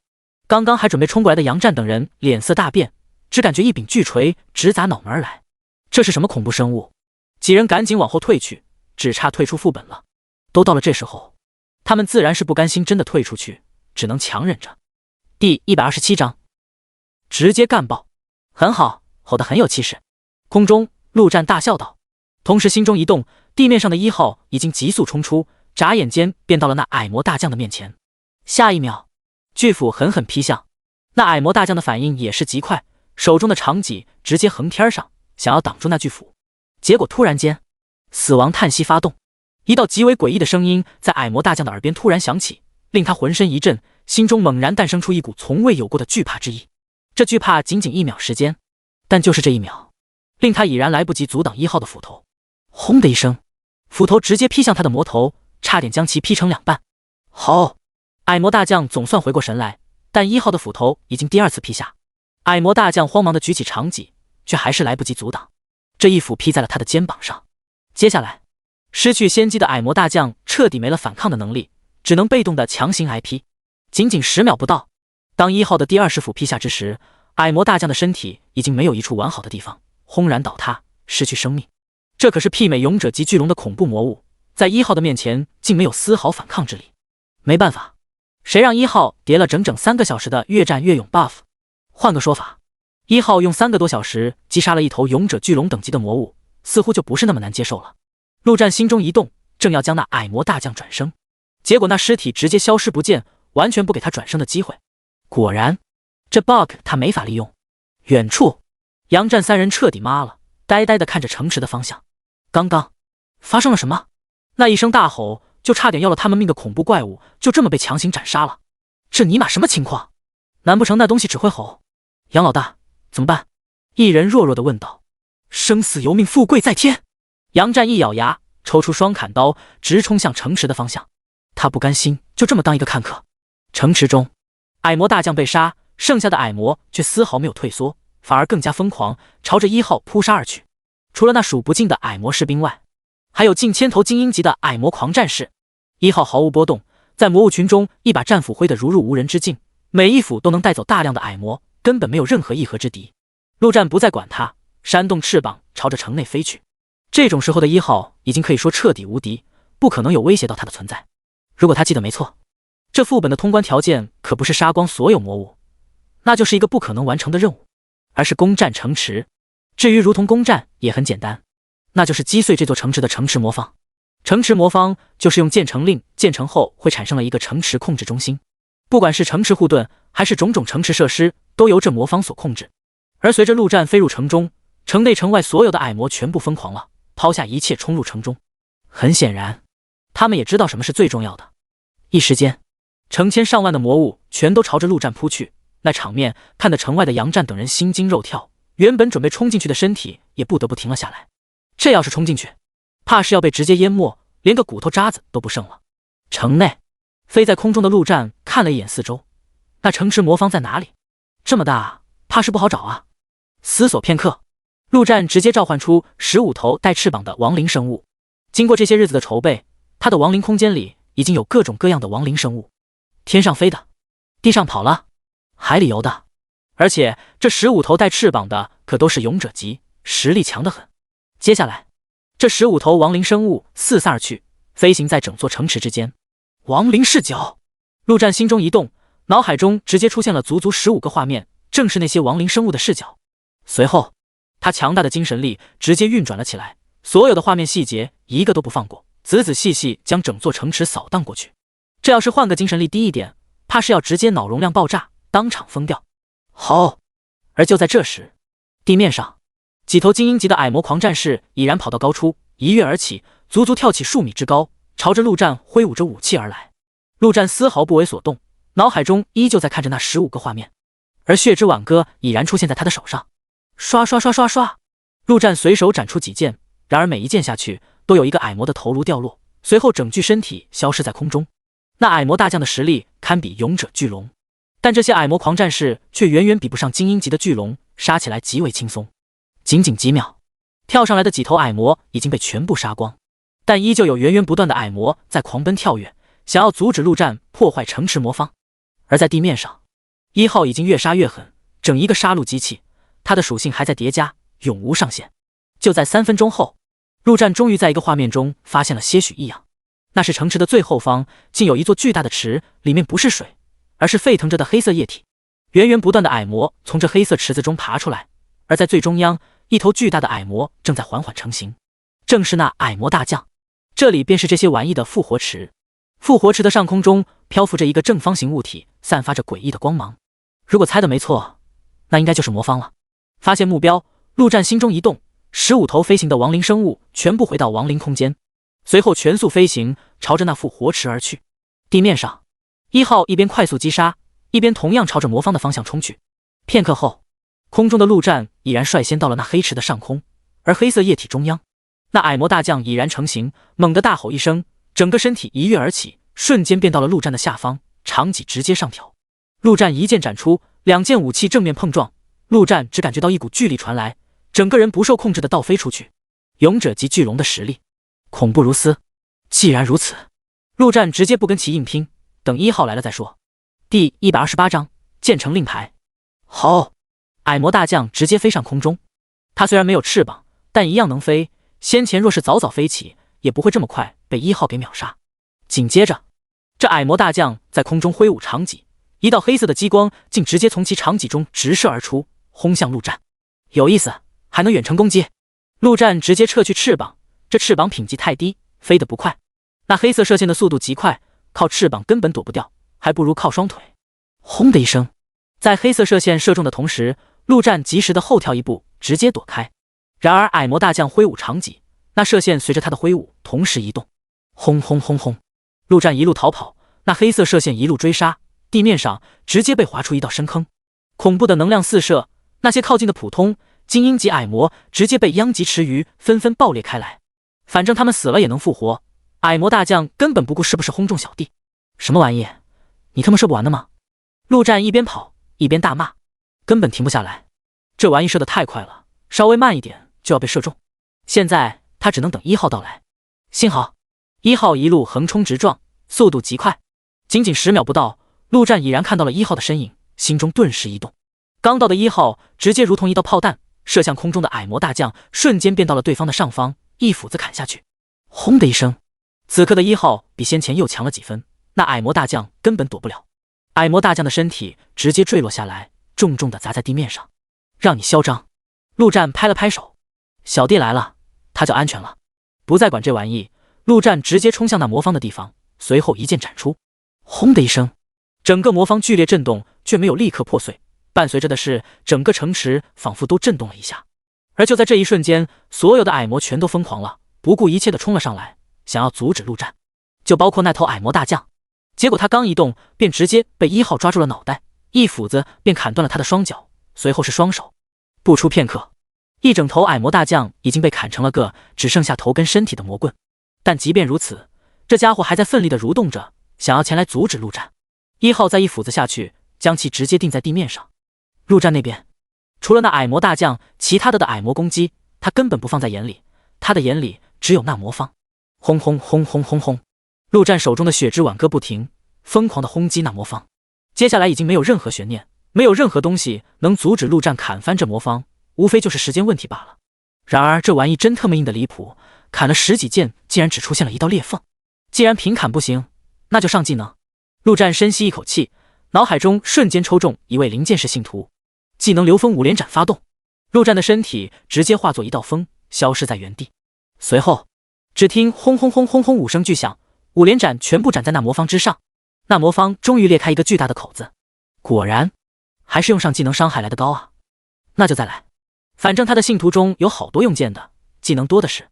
刚刚还准备冲过来的杨战等人脸色大变，只感觉一柄巨锤直砸脑门而来。这是什么恐怖生物？几人赶紧往后退去，只差退出副本了。都到了这时候，他们自然是不甘心真的退出去，只能强忍着。第127章，直接干爆，很好，吼得很有气势。空中，陆战大笑道，同时心中一动，地面上的1号已经急速冲出，眨眼间便到了那矮魔大将的面前。下一秒，巨斧狠狠劈向那矮魔大将的反应也是极快，手中的长戟直接横天上，想要挡住那巨斧。结果突然间，死亡叹息发动，一道极为诡异的声音在矮魔大将的耳边突然响起，令他浑身一震，心中猛然诞生出一股从未有过的惧怕之意。这惧怕仅仅1秒时间，但就是这1秒，令他已然来不及阻挡1号的斧头。轰的一声，斧头直接劈向他的魔头，差点将其劈成2半。好，矮魔大将总算回过神来，但1号的斧头已经第2次劈下。矮魔大将慌忙的举起长戟，却还是来不及阻挡，这一斧劈在了他的肩膀上。接下来，失去先机的矮魔大将彻底没了反抗的能力，只能被动的强行挨劈。仅仅10秒不到，当1号的第20斧劈下之时，矮魔大将的身体已经没有一处完好的地方，轰然倒塌，失去生命。这可是媲美勇者级巨龙的恐怖魔物，在1号的面前竟没有丝毫反抗之力。没办法，谁让1号叠了整整3个小时的越战越勇 buff？ 换个说法，1号用3个多小时击杀了一头勇者巨龙等级的魔物，似乎就不是那么难接受了。陆战心中一动，正要将那矮魔大将转生，结果那尸体直接消失不见，完全不给他转生的机会。果然，这 bug 他没法利用。远处，杨战3人彻底麻了，呆呆地看着城池的方向。刚刚发生了什么？那一声大吼，就差点要了他们命的恐怖怪物，就这么被强行斩杀了。这尼玛什么情况？难不成那东西只会吼？杨老大，怎么办？一人弱弱地问道。生死由命，富贵在天。杨战一咬牙，抽出双砍刀，直冲向城池的方向。他不甘心就这么当一个看客。城池中，矮魔大将被杀，剩下的矮魔却丝毫没有退缩，反而更加疯狂，朝着1号扑杀而去。除了那数不尽的矮魔士兵外，还有近1000头精英级的矮魔狂战士。1号毫无波动，在魔物群中一把战斧挥得如入无人之境，每一斧都能带走大量的矮魔，根本没有任何一合之敌。陆战不再管他，扇动翅膀朝着城内飞去。这种时候的1号已经可以说彻底无敌，不可能有威胁到他的存在。如果他记得没错，这副本的通关条件可不是杀光所有魔物，那就是一个不可能完成的任务，而是攻占城池。至于如同攻占也很简单，那就是击碎这座城池的城池魔方。城池魔方就是用建成令建成后会产生了一个城池控制中心，不管是城池护盾还是种种城池设施，都由这魔方所控制。而随着陆战飞入城中，城内城外所有的矮魔全部疯狂了，抛下一切冲入城中。很显然，他们也知道什么是最重要的。一时间，成千上万的魔物全都朝着陆战扑去，那场面看得城外的杨战等人心惊肉跳，原本准备冲进去的身体也不得不停了下来。这要是冲进去，怕是要被直接淹没，连个骨头渣子都不剩了。城内，飞在空中的陆战看了一眼四周，那城池魔方在哪里？这么大，怕是不好找啊。思索片刻，陆战直接召唤出15头带翅膀的亡灵生物。经过这些日子的筹备，他的亡灵空间里已经有各种各样的亡灵生物，天上飞的，地上跑了，海里游的，而且这15头带翅膀的可都是勇者级，实力强得很。接下来，这15头亡灵生物四散而去，飞行在整座城池之间。亡灵视角，陆战心中一动，脑海中直接出现了足足15个画面，正是那些亡灵生物的视角。随后，他强大的精神力直接运转了起来，所有的画面细节一个都不放过，仔仔细细将整座城池扫荡过去。这要是换个精神力低一点，怕是要直接脑容量爆炸，当场疯掉。好，而就在这时，地面上几头精英级的矮魔狂战士已然跑到高处，一跃而起，足足跳起数米之高，朝着陆战挥舞着武器而来。陆战丝毫不为所动，脑海中依旧在看着那15个画面，而血之挽歌已然出现在他的手上。刷刷刷刷刷，陆战随手斩出几剑，然而每一剑下去都有一个矮魔的头颅掉落，随后整具身体消失在空中。那矮魔大将的实力堪比勇者巨龙，但这些矮魔狂战士却远远比不上精英级的巨龙，杀起来极为轻松。仅仅几秒，跳上来的几头矮魔已经被全部杀光，但依旧有源源不断的矮魔在狂奔跳跃，想要阻止陆战破坏城池魔方。而在地面上，1号已经越杀越狠，整一个杀戮机器，它的属性还在叠加，永无上限。就在3分钟后，陆战终于在一个画面中发现了些许异样，那是城池的最后方竟有一座巨大的池，里面不是水，而是沸腾着的黑色液体。源源不断的矮魔从这黑色池子中爬出来，而在最中央，一头巨大的矮魔正在缓缓成型，正是那矮魔大将。这里便是这些玩意的复活池。复活池的上空中漂浮着一个正方形物体，散发着诡异的光芒。如果猜的没错，那应该就是魔方了。发现目标，陆战心中一动，15头飞行的亡灵生物全部回到亡灵空间，随后全速飞行，朝着那复活池而去。地面上，1号一边快速击杀，一边同样朝着魔方的方向冲去。片刻后，空中的陆战已然率先到了那黑池的上空，而黑色液体中央，那矮魔大将已然成型，猛地大吼一声，整个身体一跃而起，瞬间变到了陆战的下方，长戟直接上挑。陆战一剑斩出，2件武器正面碰撞，陆战只感觉到一股巨力传来，整个人不受控制的倒飞出去。勇者级巨龙的实力，恐怖如斯。既然如此，陆战直接不跟其硬拼，等1号来了再说。第128章剑成令牌。好，矮魔大将直接飞上空中，他虽然没有翅膀，但一样能飞，先前若是早早飞起，也不会这么快被1号给秒杀。紧接着，这矮魔大将在空中挥舞长戟，一道黑色的激光竟直接从其长戟中直射而出，轰向陆战。有意思，还能远程攻击。陆战直接撤去翅膀，这翅膀品级太低，飞得不快。那黑色射线的速度极快，靠翅膀根本躲不掉，还不如靠双腿。轰的一声，在黑色射线射中的同时，陆战及时的后跳一步，直接躲开。然而矮魔大将挥舞长戟，那射线随着他的挥舞同时移动，轰轰轰轰，陆战一路逃跑，那黑色射线一路追杀，地面上直接被划出一道深坑，恐怖的能量四射，那些靠近的普通、精英级矮魔直接被殃及池鱼，纷纷爆裂开来。反正他们死了也能复活，矮魔大将根本不顾是不是轰中小弟。什么玩意？你他妈射不完的吗？陆战一边跑一边大骂，根本停不下来。这玩意射得太快了，稍微慢一点就要被射中。现在他只能等1号到来。幸好1号一路横冲直撞，速度极快，仅仅10秒不到，陆战已然看到了1号的身影，心中顿时一动。刚到的1号直接如同一道炮弹射向空中的矮魔大将，瞬间变到了对方的上方，一斧子砍下去。轰的一声，此刻的1号比先前又强了几分，那矮魔大将根本躲不了。矮魔大将的身体直接坠落下来，重重地砸在地面上。让你嚣张！陆战拍了拍手，小弟来了，他就安全了。不再管这玩意，陆战直接冲向那魔方的地方，随后一剑斩出。轰的一声，整个魔方剧烈震动，却没有立刻破碎，伴随着的是整个城池仿佛都震动了一下。而就在这一瞬间，所有的矮魔全都疯狂了，不顾一切地冲了上来，想要阻止陆战，就包括那头矮魔大将。结果他刚一动，便直接被1号抓住了脑袋，一斧子便砍断了他的双脚，随后是双手。不出片刻，一整头矮魔大将已经被砍成了个只剩下头跟身体的魔棍。但即便如此，这家伙还在奋力地蠕动着，想要前来阻止陆战。1号再一斧子下去，将其直接钉在地面上。陆战那边，除了那矮魔大将，其他的矮魔攻击他根本不放在眼里，他的眼里只有那魔方。轰轰轰轰轰轰，陆战手中的血之挽歌不停，疯狂地轰击那魔方。接下来已经没有任何悬念，没有任何东西能阻止陆战砍翻这魔方，无非就是时间问题罢了。然而这玩意真特么硬的离谱，砍了10几剑，竟然只出现了一道裂缝。既然平砍不行，那就上技能。陆战深吸一口气，脑海中瞬间抽中一位灵剑士信徒，技能流风5连斩发动，陆战的身体直接化作一道风，消失在原地。随后只听轰轰轰轰轰5声巨响，5连斩全部斩在那魔方之上，那魔方终于裂开一个巨大的口子。果然还是用上技能伤害来的高啊，那就再来，反正他的信徒中有好多用剑的，技能多的是。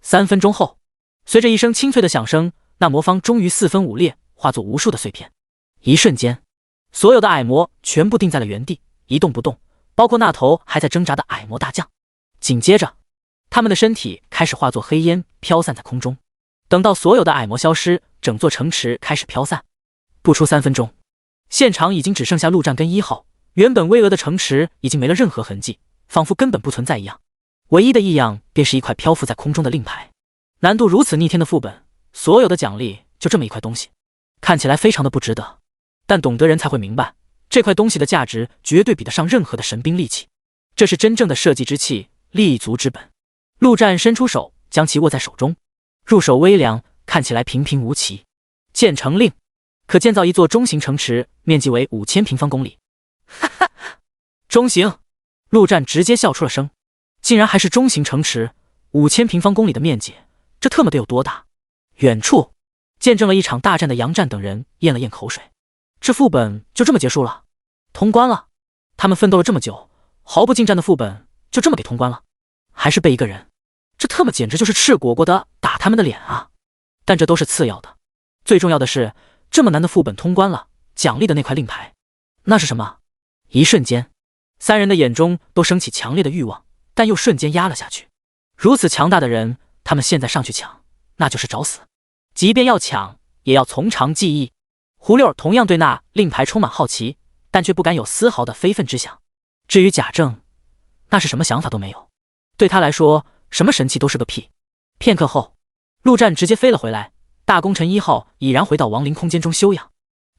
3分钟后，随着一声清脆的响声，那魔方终于4分5裂，化作无数的碎片。一瞬间，所有的矮魔全部定在了原地，一动不动，包括那头还在挣扎的矮魔大将。紧接着，他们的身体开始化作黑烟，飘散在空中。等到所有的矮魔消失，整座城池开始飘散。不出3分钟，现场已经只剩下陆战跟1号，原本巍峨的城池已经没了任何痕迹，仿佛根本不存在一样。唯一的异样便是一块漂浮在空中的令牌，难度如此逆天的副本，所有的奖励就这么一块东西，看起来非常的不值得。但懂得人才会明白，这块东西的价值绝对比得上任何的神兵利器，这是真正的社稷之气，立足之本。陆战伸出手，将其握在手中，入手微凉，看起来平平无奇。建成令，可建造一座中型城池，面积为5000平方公里。哈哈，中型！陆战直接笑出了声，竟然还是中型城池，5000平方公里的面积，这特么得有多大？远处，见证了一场大战的杨战等人咽了咽口水。这副本就这么结束了，通关了。他们奋斗了这么久，毫不近战的副本就这么给通关了，还是被一个人，这特么简直就是赤果果的打他们的脸啊！但这都是次要的，最重要的是，这么难的副本通关了，奖励的那块令牌，那是什么？一瞬间，三人的眼中都升起强烈的欲望，但又瞬间压了下去。如此强大的人，他们现在上去抢，那就是找死。即便要抢，也要从长计议。胡六同样对那令牌充满好奇，但却不敢有丝毫的非分之想。至于贾政，那是什么想法都没有，对他来说，什么神器都是个屁。片刻后，陆战直接飞了回来，大功臣1号已然回到亡灵空间中休养。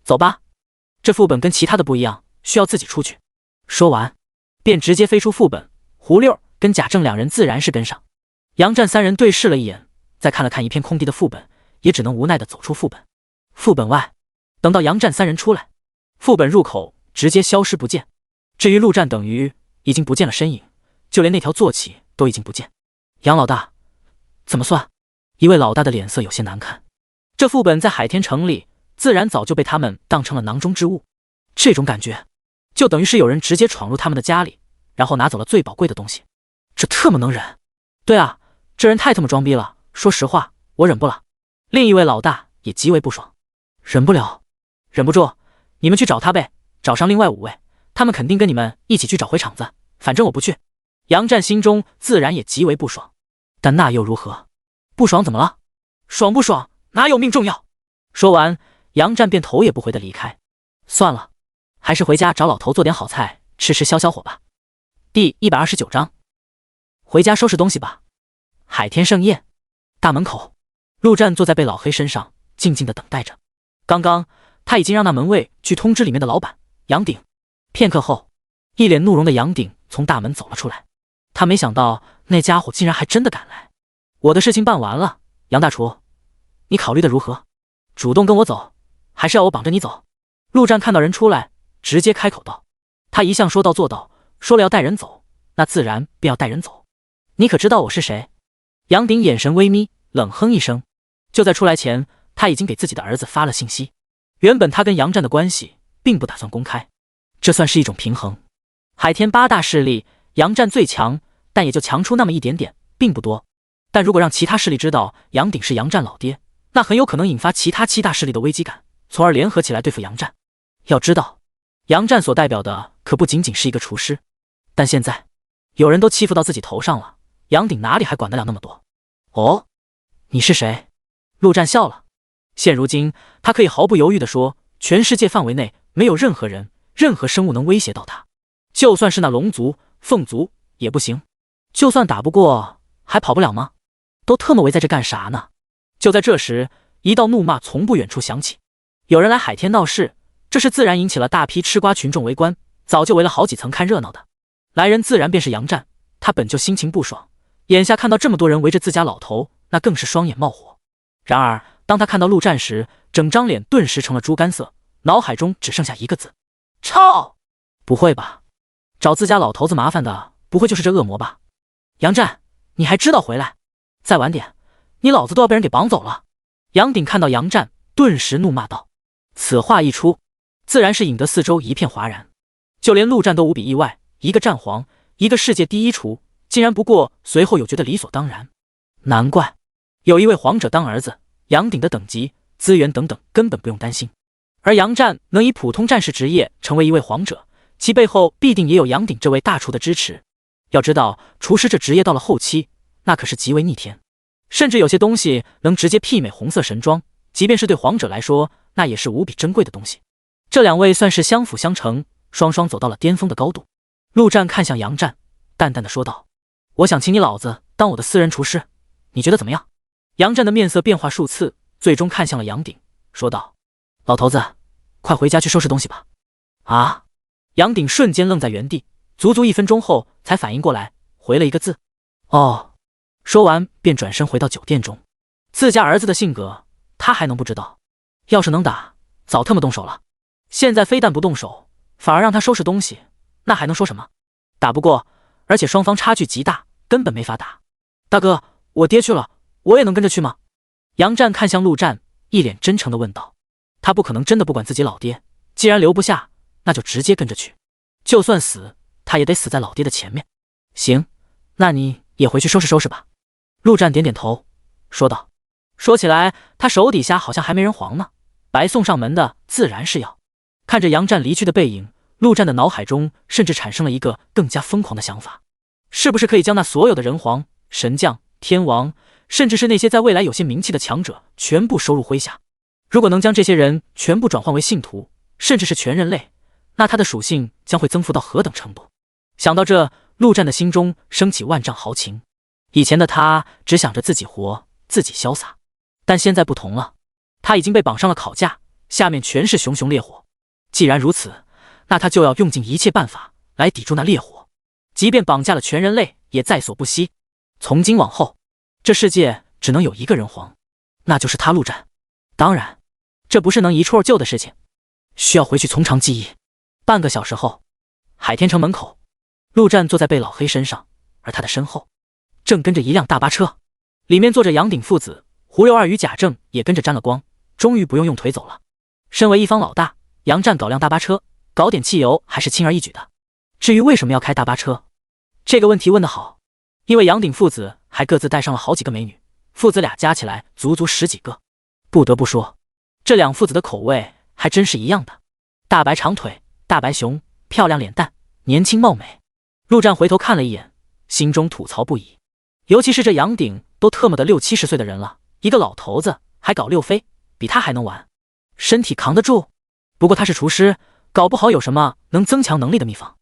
走吧，这副本跟其他的不一样，需要自己出去。说完，便直接飞出副本。胡六跟贾政2人自然是跟上。杨战3人对视了一眼，再看了看一片空地的副本，也只能无奈地走出副本。副本外，等到杨战3人出来，副本入口直接消失不见。至于陆战，等于已经不见了身影，就连那条坐骑都已经不见。杨老大，怎么算？一位老大的脸色有些难看。这副本在海天城里，自然早就被他们当成了囊中之物。这种感觉，就等于是有人直接闯入他们的家里，然后拿走了最宝贵的东西。这特么能忍！对啊，这人太他妈装逼了，说实话，我忍不了。另一位老大也极为不爽，忍不了，忍不住，你们去找他呗，找上另外5位，他们肯定跟你们一起去找回场子，反正我不去。杨战心中自然也极为不爽，但那又如何？不爽怎么了？爽不爽哪有命重要？说完，杨战便头也不回的离开。算了，还是回家找老头做点好菜吃吃消消火吧。第129章，回家收拾东西吧。海天盛宴大门口，陆战坐在被老黑身上，静静的等待着。刚刚他已经让那门卫去通知里面的老板杨鼎。片刻后，一脸怒容的杨鼎从大门走了出来。他没想到那家伙竟然还真的赶来。我的事情办完了，杨大厨，你考虑的如何？主动跟我走，还是要我绑着你走？陆战看到人出来，直接开口道。他一向说到做到，说了要带人走，那自然便要带人走。你可知道我是谁？杨鼎眼神微眯，冷哼一声。就在出来前，他已经给自己的儿子发了信息。原本他跟杨战的关系并不打算公开，这算是一种平衡。海天8大势力，杨战最强，但也就强出那么一点点，并不多。但如果让其他势力知道杨鼎是杨战老爹，那很有可能引发其他7大势力的危机感，从而联合起来对付杨战。要知道，杨战所代表的可不仅仅是一个厨师，但现在有人都欺负到自己头上了，杨鼎哪里还管得了那么多？哦，你是谁？陆战笑了。现如今，他可以毫不犹豫地说，全世界范围内没有任何人、任何生物能威胁到他，就算是那龙族、凤族也不行。就算打不过，还跑不了吗？都特么围在这干啥呢？就在这时，一道怒骂从不远处响起。有人来海天闹事，这事自然引起了大批吃瓜群众围观，早就围了好几层看热闹的。来人自然便是杨战，他本就心情不爽，眼下看到这么多人围着自家老头，那更是双眼冒火。然而当他看到陆战时，整张脸顿时成了猪肝色，脑海中只剩下一个字：操！不会吧，找自家老头子麻烦的不会就是这恶魔吧？杨战，你还知道回来？再晚点，你老子都要被人给绑走了。杨鼎看到杨战，顿时怒骂道。此话一出，自然是引得四周一片哗然，就连陆战都无比意外，一个战皇，一个世界第一厨，竟然不过随后有觉得理所当然。难怪有一位皇者当儿子，杨鼎的等级、资源等等根本不用担心。而杨战能以普通战士职业成为一位皇者，其背后必定也有杨鼎这位大厨的支持。要知道，厨师这职业到了后期，那可是极为逆天，甚至有些东西能直接媲美红色神装，即便是对皇者来说，那也是无比珍贵的东西。这两位算是相辅相成，双双走到了巅峰的高度。陆战看向杨战，淡淡的说道：“我想请你老子当我的私人厨师，你觉得怎么样？”杨战的面色变化数次，最终看向了杨鼎，说道：“老头子，快回家去收拾东西吧。”啊！杨鼎瞬间愣在原地，足足1分钟后才反应过来，回了一个字：“哦。”说完便转身回到酒店中。自家儿子的性格，他还能不知道？要是能打，早他妈动手了。现在非但不动手，反而让他收拾东西，那还能说什么？打不过，而且双方差距极大，根本没法打。大哥，我爹去了，我也能跟着去吗？杨战看向陆战，一脸真诚地问道。他不可能真的不管自己老爹，既然留不下，那就直接跟着去，就算死，他也得死在老爹的前面。行，那你也回去收拾收拾吧。陆战点点头，说道。说起来，他手底下好像还没人黄呢，白送上门的自然是要。看着杨战离去的背影，陆战的脑海中甚至产生了一个更加疯狂的想法，是不是可以将那所有的人皇、神将、天王，甚至是那些在未来有些名气的强者全部收入麾下？如果能将这些人全部转换为信徒，甚至是全人类，那他的属性将会增幅到何等程度？想到这，陆战的心中升起万丈豪情。以前的他只想着自己活，自己潇洒，但现在不同了，他已经被绑上了烤架，下面全是熊熊烈火。既然如此，那他就要用尽一切办法来抵住那烈火，即便绑架了全人类也在所不惜。从今往后，这世界只能有一个人皇，那就是他陆战。当然，这不是能一蹴而就的事情，需要回去从长计议。半个小时后，海天城门口，陆战坐在贝老黑身上，而他的身后正跟着一辆大巴车，里面坐着杨鼎父子，胡六二与贾政也跟着沾了光，终于不用腿走了。身为一方老大，杨战搞辆大巴车，搞点汽油还是轻而易举的。至于为什么要开大巴车，这个问题问得好，因为杨鼎父子还各自带上了好几个美女，父子俩加起来足足10几个。不得不说，这两父子的口味还真是一样的，大白长腿，大白熊，漂亮脸蛋，年轻貌美。陆战回头看了一眼，心中吐槽不已，尤其是这杨鼎都特么的60、70岁的人了，一个老头子还搞六飞，比他还能玩，身体扛得住。不过他是厨师，搞不好有什么能增强能力的秘方。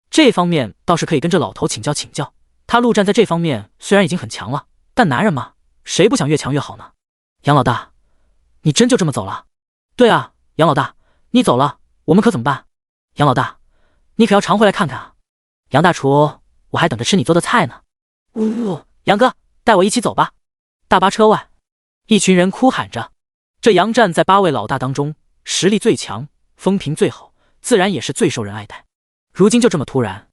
这方面倒是可以跟这老头请教请教。他陆战在这方面虽然已经很强了，但男人嘛，谁不想越强越好呢？杨老大，你真就这么走了？对啊，杨老大，你走了，我们可怎么办？杨老大，你可要常回来看看啊！杨大厨，我还等着吃你做的菜呢。杨哥，带我一起走吧。大巴车外，一群人哭喊着。这杨战在8位老大当中实力最强，风评最好，自然也是最受人爱戴。如今就这么突然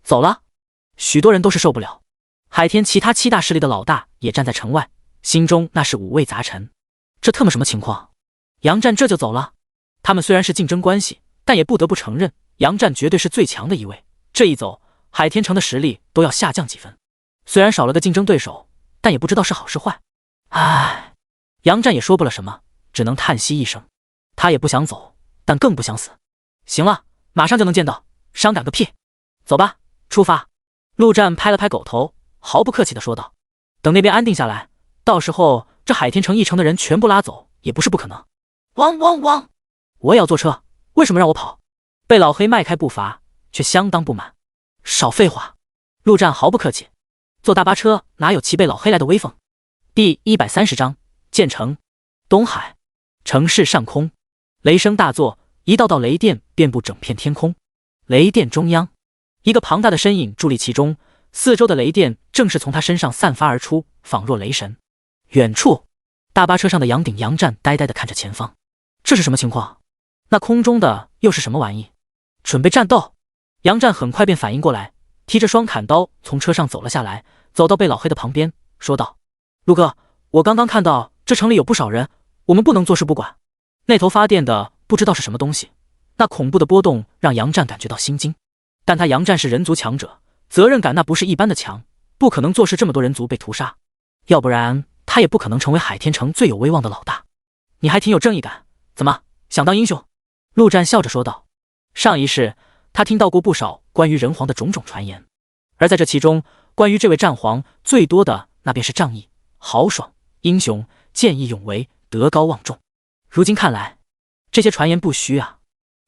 走了，许多人都是受不了。海天其他7大势力的老大也站在城外，心中那是五味杂陈。这特么什么情况？杨战这就走了？他们虽然是竞争关系，但也不得不承认，杨战绝对是最强的一位。这一走，海天城的实力都要下降几分。虽然少了个竞争对手，但也不知道是好是坏。唉，杨战也说不了什么，只能叹息一声。他也不想走，但更不想死。行了，马上就能见到，伤感个屁！走吧，出发。陆战拍了拍狗头，毫不客气地说道：“等那边安定下来，到时候这海天城一城的人全部拉走，也不是不可能。”汪汪汪！我也要坐车，为什么让我跑？被老黑迈开步伐，却相当不满。少废话！陆战毫不客气，坐大巴车哪有骑被老黑来的威风？第130章建成。东海城市上空，雷声大作，一道道雷电遍布整片天空。雷电中央，一个庞大的身影伫立其中，四周的雷电正是从他身上散发而出，仿若雷神。远处，大巴车上的杨鼎、杨战呆呆地看着前方，这是什么情况？那空中的又是什么玩意？准备战斗！杨战很快便反应过来，提着双砍刀从车上走了下来，走到被老黑的旁边，说道：“陆哥，我刚刚看到这城里有不少人，我们不能坐视不管。”那头发电的不知道是什么东西，那恐怖的波动让杨战感觉到心惊。但他杨战是人族强者，责任感那不是一般的强，不可能坐视这么多人族被屠杀，要不然他也不可能成为海天城最有威望的老大。你还挺有正义感，怎么想当英雄？陆战笑着说道。上一世他听到过不少关于人皇的种种传言，而在这其中，关于这位战皇最多的那便是仗义、豪爽、英雄、见义勇为、德高望重。如今看来，这些传言不虚啊！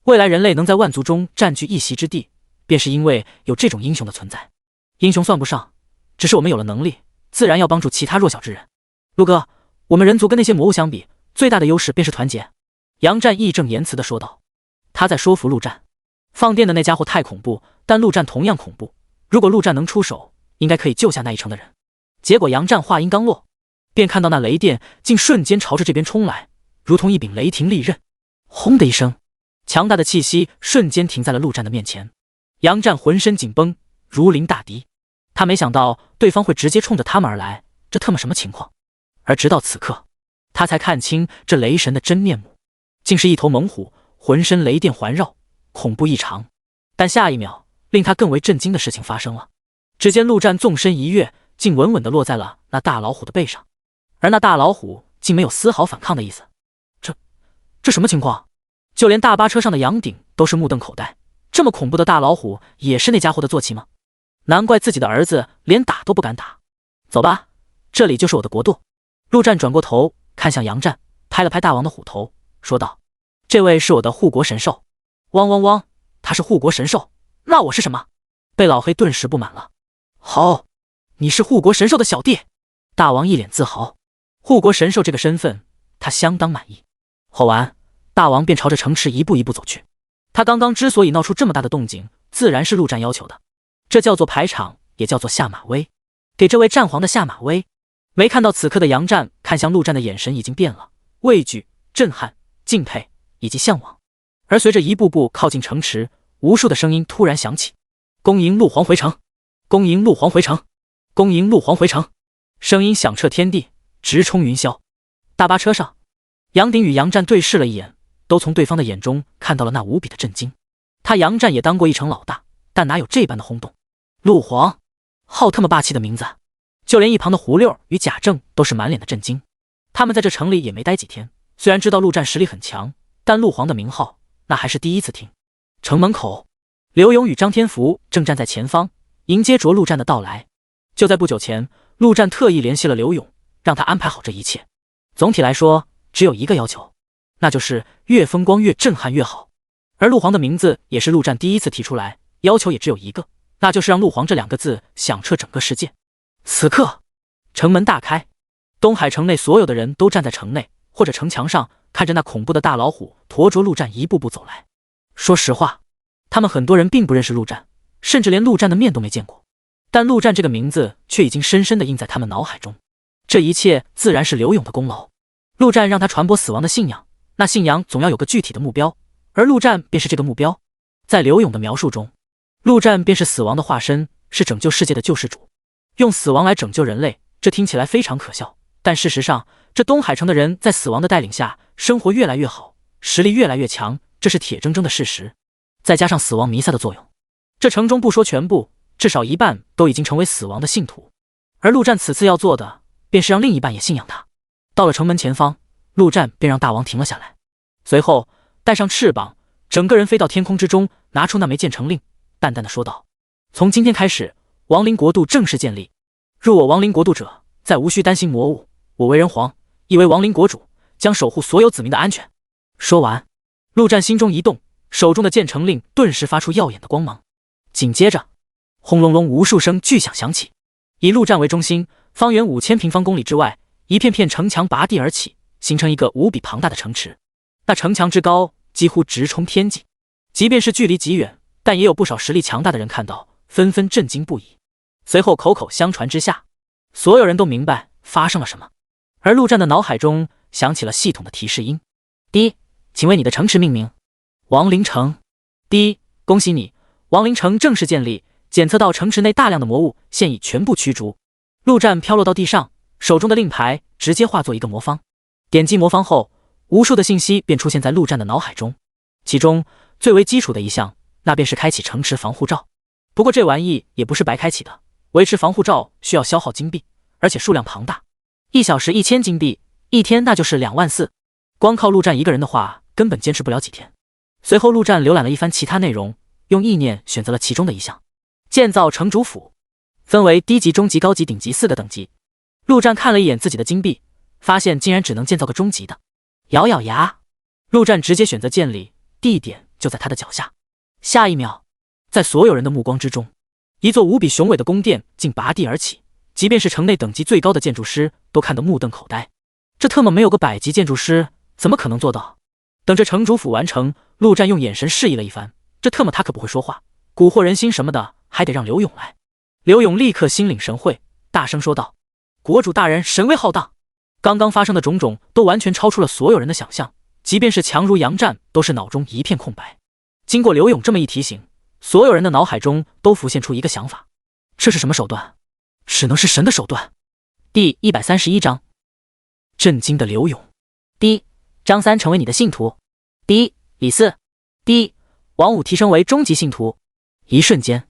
未来人类能在万族中占据一席之地，便是因为有这种英雄的存在。英雄算不上，只是我们有了能力，自然要帮助其他弱小之人。陆哥，我们人族跟那些魔物相比，最大的优势便是团结。杨战义正言辞地说道。他在说服陆战，放电的那家伙太恐怖，但陆战同样恐怖。如果陆战能出手，应该可以救下那一城的人。结果杨战话音刚落，便看到那雷电竟瞬间朝着这边冲来，如同一柄雷霆利刃。轰的一声，强大的气息瞬间停在了陆战的面前。杨战浑身紧绷，如临大敌。他没想到对方会直接冲着他们而来，这他妈什么情况？而直到此刻，他才看清这雷神的真面目，竟是一头猛虎，浑身雷电环绕，恐怖异常。但下一秒，令他更为震惊的事情发生了。只见陆战纵身一跃，竟稳稳地落在了那大老虎的背上，而那大老虎竟没有丝毫反抗的意思。这什么情况？就连大巴车上的杨鼎都是目瞪口呆，这么恐怖的大老虎也是那家伙的坐骑吗？难怪自己的儿子连打都不敢打。走吧，这里就是我的国度。陆战转过头看向杨战，拍了拍大王的虎头，说道：这位是我的护国神兽。汪汪汪，他是护国神兽，那我是什么？被老黑顿时不满了。好，你是护国神兽的小弟。大王一脸自豪，护国神兽这个身份他相当满意。吼完，大王便朝着城池一步一步走去。他刚刚之所以闹出这么大的动静，自然是陆战要求的，这叫做排场，也叫做下马威，给这位战皇的下马威。没看到此刻的杨战看向陆战的眼神已经变了，畏惧、震撼、敬佩以及向往。而随着一步步靠近城池，无数的声音突然响起：恭迎陆皇回城，恭迎陆皇回城，恭迎陆皇回城。声音响彻天地，直冲云霄。大巴车上，杨鼎与杨战对视了一眼，都从对方的眼中看到了那无比的震惊。他杨战也当过一城老大，但哪有这般的轰动？陆皇，好他妈霸气的名字！就连一旁的胡六与贾政都是满脸的震惊。他们在这城里也没待几天，虽然知道陆战实力很强，但陆皇的名号那还是第一次听。城门口，刘勇与张天福正站在前方，迎接着陆战的到来。就在不久前，陆战特意联系了刘勇，让他安排好这一切。总体来说，只有一个要求，那就是越风光越震撼越好。而陆皇的名字也是陆战第一次提出来，要求也只有一个，那就是让陆皇这两个字响彻整个世界。此刻，城门大开，东海城内所有的人都站在城内或者城墙上，看着那恐怖的大老虎驮着陆战一步步走来。说实话，他们很多人并不认识陆战，甚至连陆战的面都没见过，但陆战这个名字却已经深深地印在他们脑海中。这一切自然是刘勇的功劳。陆战让他传播死亡的信仰，那信仰总要有个具体的目标，而陆战便是这个目标。在刘勇的描述中，陆战便是死亡的化身，是拯救世界的救世主。用死亡来拯救人类，这听起来非常可笑，但事实上，这东海城的人在死亡的带领下，生活越来越好，实力越来越强，这是铁铮铮的事实。再加上死亡弥撒的作用，这城中不说全部，至少一半都已经成为死亡的信徒。而陆战此次要做的，便是让另一半也信仰他。到了城门前方，陆战便让大王停了下来，随后带上翅膀，整个人飞到天空之中，拿出那枚建成令，淡淡的说道：从今天开始，亡灵国度正式建立，入我亡灵国度者，再无需担心魔物。我为人皇，亦为亡灵国主，将守护所有子民的安全。说完，陆战心中一动，手中的建成令顿时发出耀眼的光芒。紧接着，轰隆隆无数声巨响响起，以陆战为中心，方圆5000平方公里之外，一片片城墙拔地而起，形成一个无比庞大的城池。那城墙之高，几乎直冲天际，即便是距离极远，但也有不少实力强大的人看到，纷纷震惊不已。随后口口相传之下，所有人都明白发生了什么。而陆战的脑海中响起了系统的提示音：第一，请为你的城池命名。亡灵城。第一，恭喜你，亡灵城正式建立，检测到城池内大量的魔物，现已全部驱逐。陆战飘落到地上，手中的令牌直接化作一个魔方，点击魔方后，无数的信息便出现在陆战的脑海中。其中最为基础的一项，那便是开启城池防护罩。不过这玩意也不是白开启的，维持防护罩需要消耗金币，而且数量庞大，1小时1000金币，一天那就是24000。光靠陆战一个人的话，根本坚持不了几天。随后陆战浏览了一番其他内容，用意念选择了其中的一项，建造城主府，分为低级、中级、高级、顶级4个等级。陆战看了一眼自己的金币，发现竟然只能建造个中级的，咬咬牙，陆战直接选择建立，地点就在他的脚下。下一秒，在所有人的目光之中，一座无比雄伟的宫殿竟拔地而起，即便是城内等级最高的建筑师都看得目瞪口呆。这特么没有个100级建筑师怎么可能做到？等着城主府完成，陆战用眼神示意了一番，这特么他可不会说话，蛊惑人心什么的还得让刘勇来。刘勇立刻心领神会，大声说道：国主大人神威浩荡，刚刚发生的种种都完全超出了所有人的想象，即便是强如杨战都是脑中一片空白。经过刘勇这么一提醒，所有人的脑海中都浮现出一个想法，这是什么手段？只能是神的手段。第131章，震惊的刘勇。第一，张三成为你的信徒。第一，李四。第一，王五提升为中级信徒。一瞬间，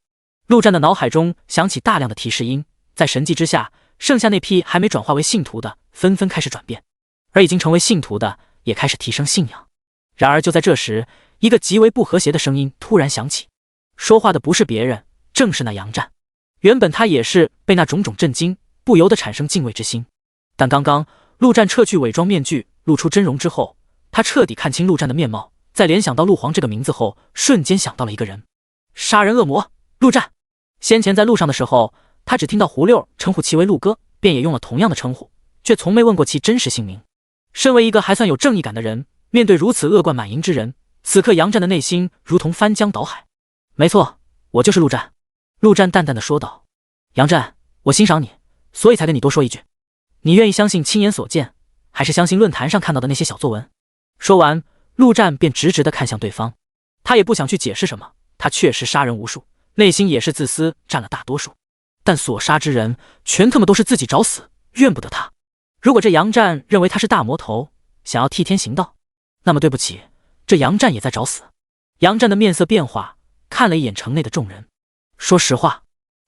陆战的脑海中响起大量的提示音，在神迹之下，剩下那批还没转化为信徒的纷纷开始转变，而已经成为信徒的也开始提升信仰。然而就在这时，一个极为不和谐的声音突然响起，说话的不是别人，正是那杨战。原本他也是被那种种震惊，不由得产生敬畏之心。但刚刚陆战撤去伪装面具，露出真容之后，他彻底看清陆战的面貌，在联想到陆皇这个名字后，瞬间想到了一个人，杀人恶魔陆战。先前在路上的时候，他只听到胡六称呼其为陆哥，便也用了同样的称呼，却从没问过其真实姓名。身为一个还算有正义感的人，面对如此恶贯满盈之人，此刻杨战的内心如同翻江倒海。没错，我就是陆战。陆战淡淡的说道。杨战，我欣赏你，所以才跟你多说一句。你愿意相信亲眼所见，还是相信论坛上看到的那些小作文？说完，陆战便直直的看向对方。他也不想去解释什么，他确实杀人无数，内心也是自私占了大多数，但所杀之人全他妈都是自己找死，怨不得他。如果这杨战认为他是大魔头，想要替天行道，那么对不起，这杨战也在找死。杨战的面色变化，看了一眼城内的众人。说实话，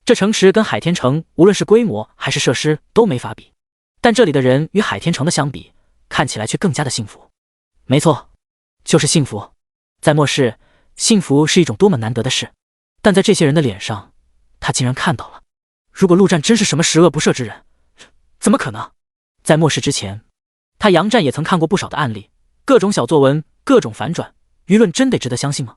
这城池跟海天城无论是规模还是设施都没法比，但这里的人与海天城的相比，看起来却更加的幸福。没错，就是幸福。在末世，幸福是一种多么难得的事，但在这些人的脸上，他竟然看到了。如果陆战真是什么十恶不赦之人，怎么可能？在末世之前，他杨战也曾看过不少的案例，各种小作文，各种反转，舆论真得值得相信吗？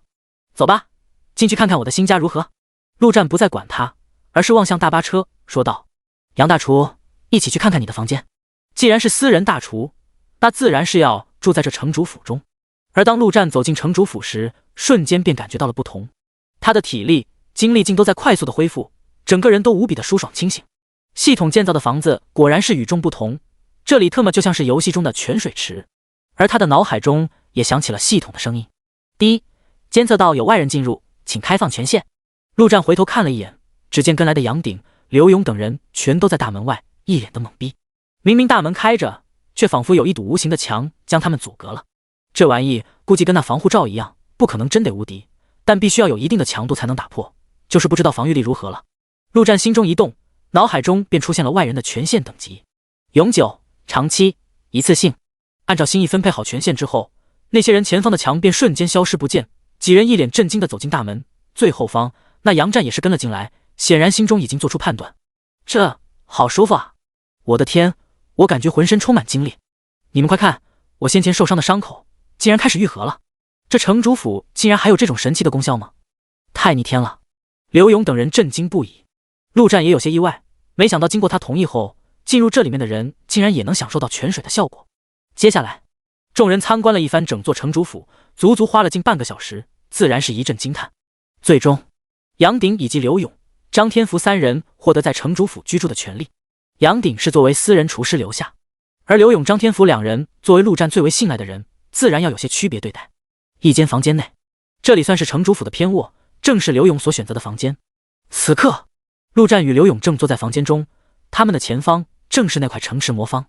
走吧，进去看看我的新家如何。陆战不再管他，而是望向大巴车，说道：杨大厨，一起去看看你的房间。既然是私人大厨，那自然是要住在这城主府中。而当陆战走进城主府时，瞬间便感觉到了不同，他的体力、精力竟都在快速的恢复，整个人都无比的舒爽清醒。系统建造的房子果然是与众不同，这里特么就像是游戏中的泉水池。而他的脑海中也响起了系统的声音：第一，监测到有外人进入，请开放权限。陆战回头看了一眼，只见跟来的杨鼎、刘勇等人全都在大门外，一脸的懵逼。明明大门开着，却仿佛有一堵无形的墙将他们阻隔了。这玩意估计跟那防护罩一样，不可能真得无敌，但必须要有一定的强度才能打破，就是不知道防御力如何了。陆战心中一动，脑海中便出现了外人的权限等级：永久、长期、一次性。按照心意分配好权限之后，那些人前方的墙便瞬间消失不见，几人一脸震惊地走进大门。最后方那杨战也是跟了进来，显然心中已经做出判断。这好舒服啊！我的天，我感觉浑身充满精力。你们快看，我先前受伤的伤口竟然开始愈合了。这城主府竟然还有这种神奇的功效吗？太逆天了！刘勇等人震惊不已。陆战也有些意外，没想到经过他同意后，进入这里面的人竟然也能享受到泉水的效果。接下来，众人参观了一番整座城主府，足足花了近半个小时，自然是一阵惊叹。最终，杨鼎以及刘勇、张天福三人获得在城主府居住的权利。杨鼎是作为私人厨师留下，而刘勇、张天福两人作为陆战最为信赖的人，自然要有些区别对待。一间房间内，这里算是城主府的偏卧，正是刘勇所选择的房间。此刻，陆战与刘勇正坐在房间中，他们的前方正是那块城池魔方。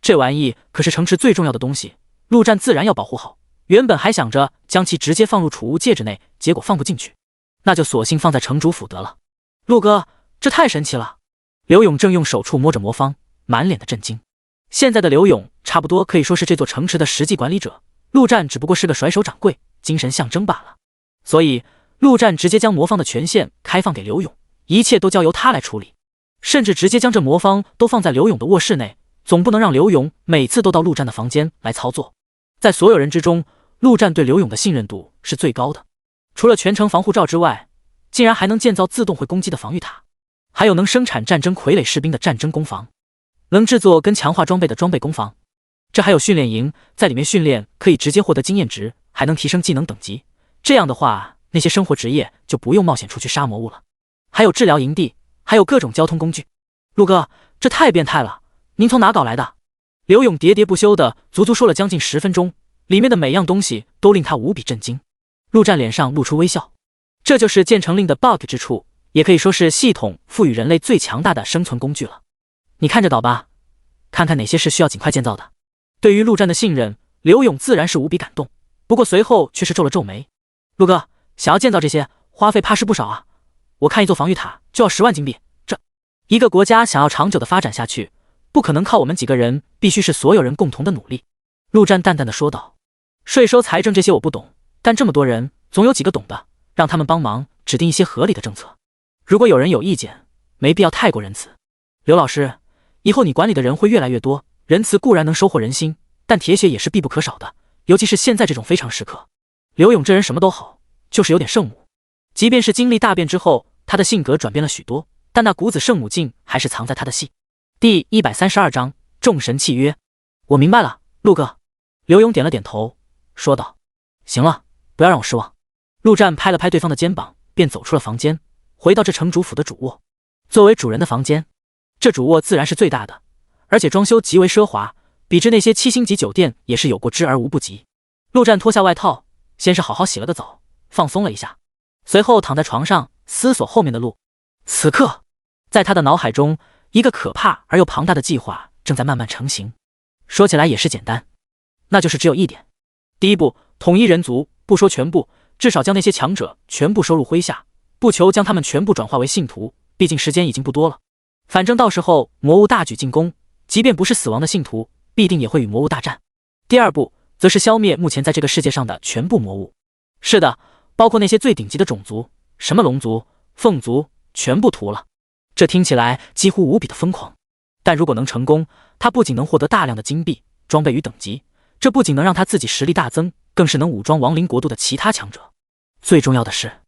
这玩意可是城池最重要的东西，陆战自然要保护好。原本还想着将其直接放入储物戒指内，结果放不进去，那就索性放在城主府得了。陆哥，这太神奇了！刘勇正用手触摸着魔方，满脸的震惊。现在的刘勇差不多可以说是这座城池的实际管理者，陆战只不过是个甩手掌柜、精神象征罢了。所以陆战直接将魔方的权限开放给刘勇，一切都交由他来处理，甚至直接将这魔方都放在刘勇的卧室内，总不能让刘勇每次都到陆战的房间来操作。在所有人之中，陆战对刘勇的信任度是最高的。除了全程防护罩之外，竟然还能建造自动会攻击的防御塔，还有能生产战争傀儡士兵的战争攻防，能制作跟强化装备的装备攻防。这还有训练营，在里面训练可以直接获得经验值，还能提升技能等级。这样的话，那些生活职业就不用冒险出去杀魔物了。还有治疗营地，还有各种交通工具。陆哥，这太变态了，您从哪搞来的？刘勇喋喋不休的足足说了将近10分钟，里面的每样东西都令他无比震惊。陆战脸上露出微笑，这就是建成令的 bug 之处，也可以说是系统赋予人类最强大的生存工具了。你看着岛吧，看看哪些是需要尽快建造的。对于陆战的信任，刘勇自然是无比感动，不过随后却是皱了皱眉。陆哥，想要建造这些，花费怕是不少啊。我看一座防御塔就要10万金币，这一个国家想要长久的发展下去，不可能靠我们几个人，必须是所有人共同的努力。陆战淡淡的说道。税收财政这些我不懂，但这么多人，总有几个懂的，让他们帮忙指定一些合理的政策。如果有人有意见，没必要太过仁慈。刘老师，以后你管理的人会越来越多，仁慈固然能收获人心，但铁血也是必不可少的，尤其是现在这种非常时刻。刘勇这人什么都好，就是有点圣母。即便是经历大变之后，他的性格转变了许多，但那股子圣母劲还是藏在他的系。第132章众神契约。我明白了，陆哥。刘勇点了点头，说道。行了，不要让我失望。陆战拍了拍对方的肩膀，便走出了房间，回到这城主府的主卧。作为主人的房间，这主卧自然是最大的，而且装修极为奢华，比之那些7星级酒店也是有过之而无不及。陆战脱下外套，先是好好洗了个澡，放松了一下，随后躺在床上思索后面的路。此刻，在他的脑海中，一个可怕而又庞大的计划正在慢慢成型。说起来也是简单，那就是只有一点。第一步，统一人族，不说全部，至少将那些强者全部收入麾下，不求将他们全部转化为信徒，毕竟时间已经不多了。反正到时候魔物大举进攻，即便不是死亡的信徒，必定也会与魔物大战。第二步，则是消灭目前在这个世界上的全部魔物。是的，包括那些最顶级的种族，什么龙族、凤族，全部屠了。这听起来几乎无比的疯狂，但如果能成功，他不仅能获得大量的金币、装备与等级，这不仅能让他自己实力大增，更是能武装亡灵国度的其他强者。最重要的是，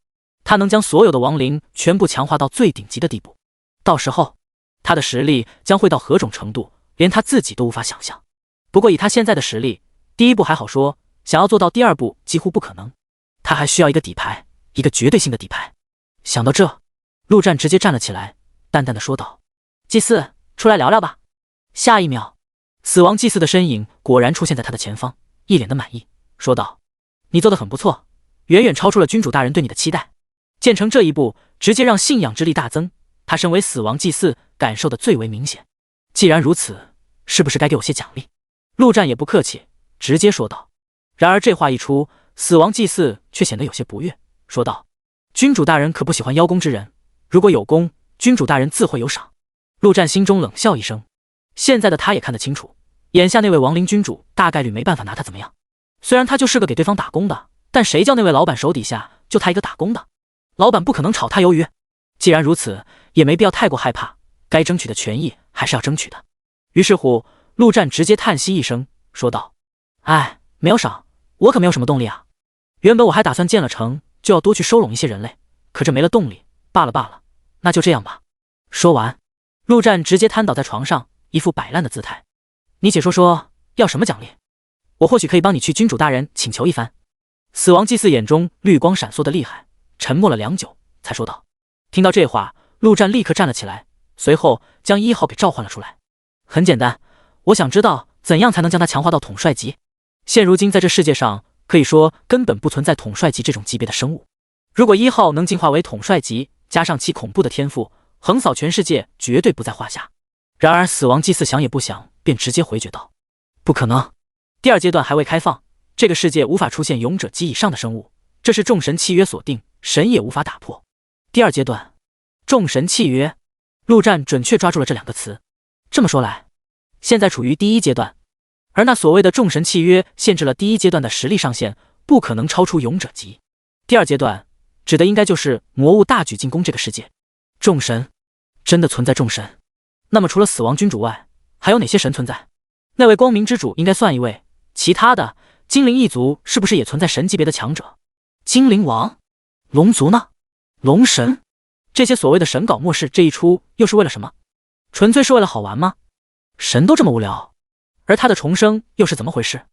他能将所有的亡灵全部强化到最顶级的地步。到时候，他的实力将会到何种程度，连他自己都无法想象。不过以他现在的实力，第一步还好说，想要做到第二步几乎不可能。他还需要一个底牌，一个绝对性的底牌。想到这，陆战直接站了起来，淡淡的说道：祭司，出来聊聊吧。下一秒，死亡祭司的身影果然出现在他的前方，一脸的满意，说道：你做得很不错，远远超出了君主大人对你的期待。建成这一步，直接让信仰之力大增，他身为死亡祭司感受的最为明显。既然如此，是不是该给我些奖励？陆战也不客气，直接说道。然而这话一出，死亡祭司却显得有些不悦，说道：君主大人可不喜欢邀功之人，如果有功，君主大人自会有赏。陆战心中冷笑一声，现在的他也看得清楚，眼下那位亡灵君主大概率没办法拿他怎么样。虽然他就是个给对方打工的，但谁叫那位老板手底下就他一个打工的，老板不可能炒他鱿鱼。既然如此，也没必要太过害怕，该争取的权益还是要争取的。于是乎，陆战直接叹息一声，说道：哎，没有赏，我可没有什么动力啊。原本我还打算建了城就要多去收拢一些人类，可这没了动力，罢了罢了，那就这样吧。说完，陆战直接瘫倒在床上，一副摆烂的姿态。你且说说要什么奖励，我或许可以帮你去君主大人请求一番。死亡祭司眼中绿光闪烁的厉害，沉默了良久，才说道。听到这话，陆战立刻站了起来，随后将1号给召唤了出来。很简单，我想知道怎样才能将他强化到统帅级。现如今在这世界上，可以说根本不存在统帅级这种级别的生物。如果1号能进化为统帅级，加上其恐怖的天赋，横扫全世界绝对不在话下。然而死亡祭司想也不想，便直接回绝道：不可能，第2阶段还未开放，这个世界无法出现勇者级以上的生物，这是众神契约所定，神也无法打破。第2阶段，众神契约，陆战准确抓住了这2个词。这么说来，现在处于第1阶段，而那所谓的众神契约限制了第1阶段的实力上限，不可能超出勇者级。第2阶段，指的应该就是魔物大举进攻这个世界。众神，真的存在众神？那么除了死亡君主外，还有哪些神存在？那位光明之主应该算一位，其他的精灵一族是不是也存在神级别的强者？精灵王、龙族呢？龙神？这些所谓的神搞末世这一出又是为了什么？纯粹是为了好玩吗？神都这么无聊，而他的重生又是怎么回事？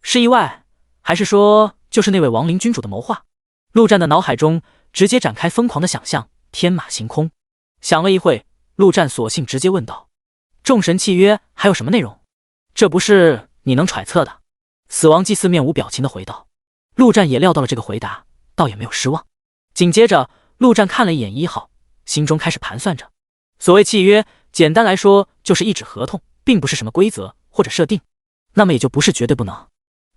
是意外，还是说就是那位亡灵君主的谋划？陆战的脑海中直接展开疯狂的想象，天马行空。想了一会，陆战索性直接问道：众神契约还有什么内容？这不是你能揣测的。死亡祭祀面无表情的回道。陆战也料到了这个回答，倒也没有失望。紧接着陆战看了一眼1号，心中开始盘算着，所谓契约简单来说就是一纸合同，并不是什么规则或者设定，那么也就不是绝对不能，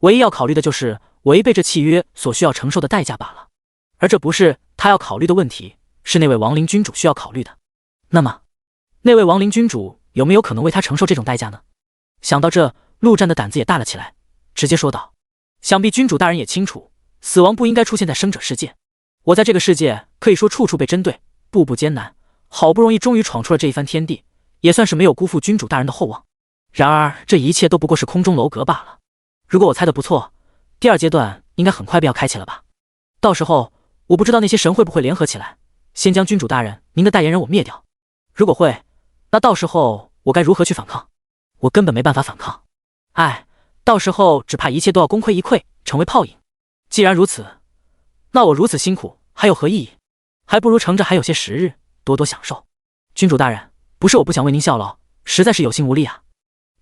唯一要考虑的就是违背这契约所需要承受的代价罢了。而这不是他要考虑的问题，是那位亡灵君主需要考虑的。那么那位亡灵君主有没有可能为他承受这种代价呢？想到这，陆战的胆子也大了起来，直接说道：想必君主大人也清楚，死亡不应该出现在生者世界。我在这个世界可以说处处被针对，步步艰难，好不容易终于闯出了这一番天地，也算是没有辜负君主大人的厚望。然而这一切都不过是空中楼阁罢了。如果我猜的不错，第2阶段应该很快便要开启了吧？到时候我不知道那些神会不会联合起来，先将君主大人您的代言人我灭掉。如果会，那到时候我该如何去反抗？我根本没办法反抗。哎，到时候只怕一切都要功亏一篑，成为泡影。既然如此，那我如此辛苦还有何意义？还不如乘着还有些时日，多多享受。君主大人，不是我不想为您效劳，实在是有心无力啊。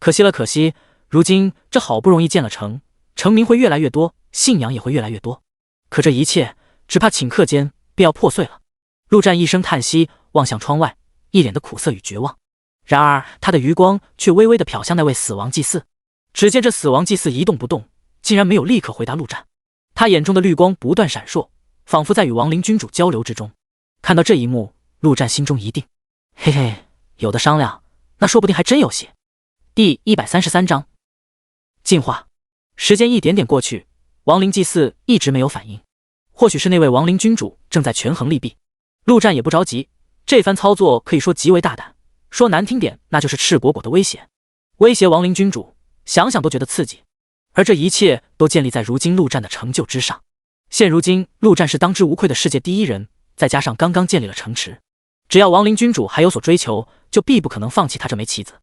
可惜了，可惜，如今这好不容易建了城，城民会越来越多，信仰也会越来越多，可这一切只怕顷刻间便要破碎了。陆战一声叹息，望向窗外，一脸的苦涩与绝望。然而他的余光却微微地瞟向那位死亡祭祀，只见这死亡祭祀一动不动，竟然没有立刻回答陆战。他眼中的绿光不断闪烁，仿佛在与亡灵君主交流之中。看到这一幕，陆战心中一定，嘿嘿，有的商量，那说不定还真有戏。第133章进化。时间一点点过去，亡灵祭祀一直没有反应，或许是那位亡灵君主正在权衡利弊。陆战也不着急，这番操作可以说极为大胆，说难听点，那就是赤果果的威胁。威胁亡灵君主，想想都觉得刺激。而这一切都建立在如今陆战的成就之上。现如今陆战是当之无愧的世界第1人，再加上刚刚建立了城池，只要亡灵君主还有所追求，就必不可能放弃他这枚棋子。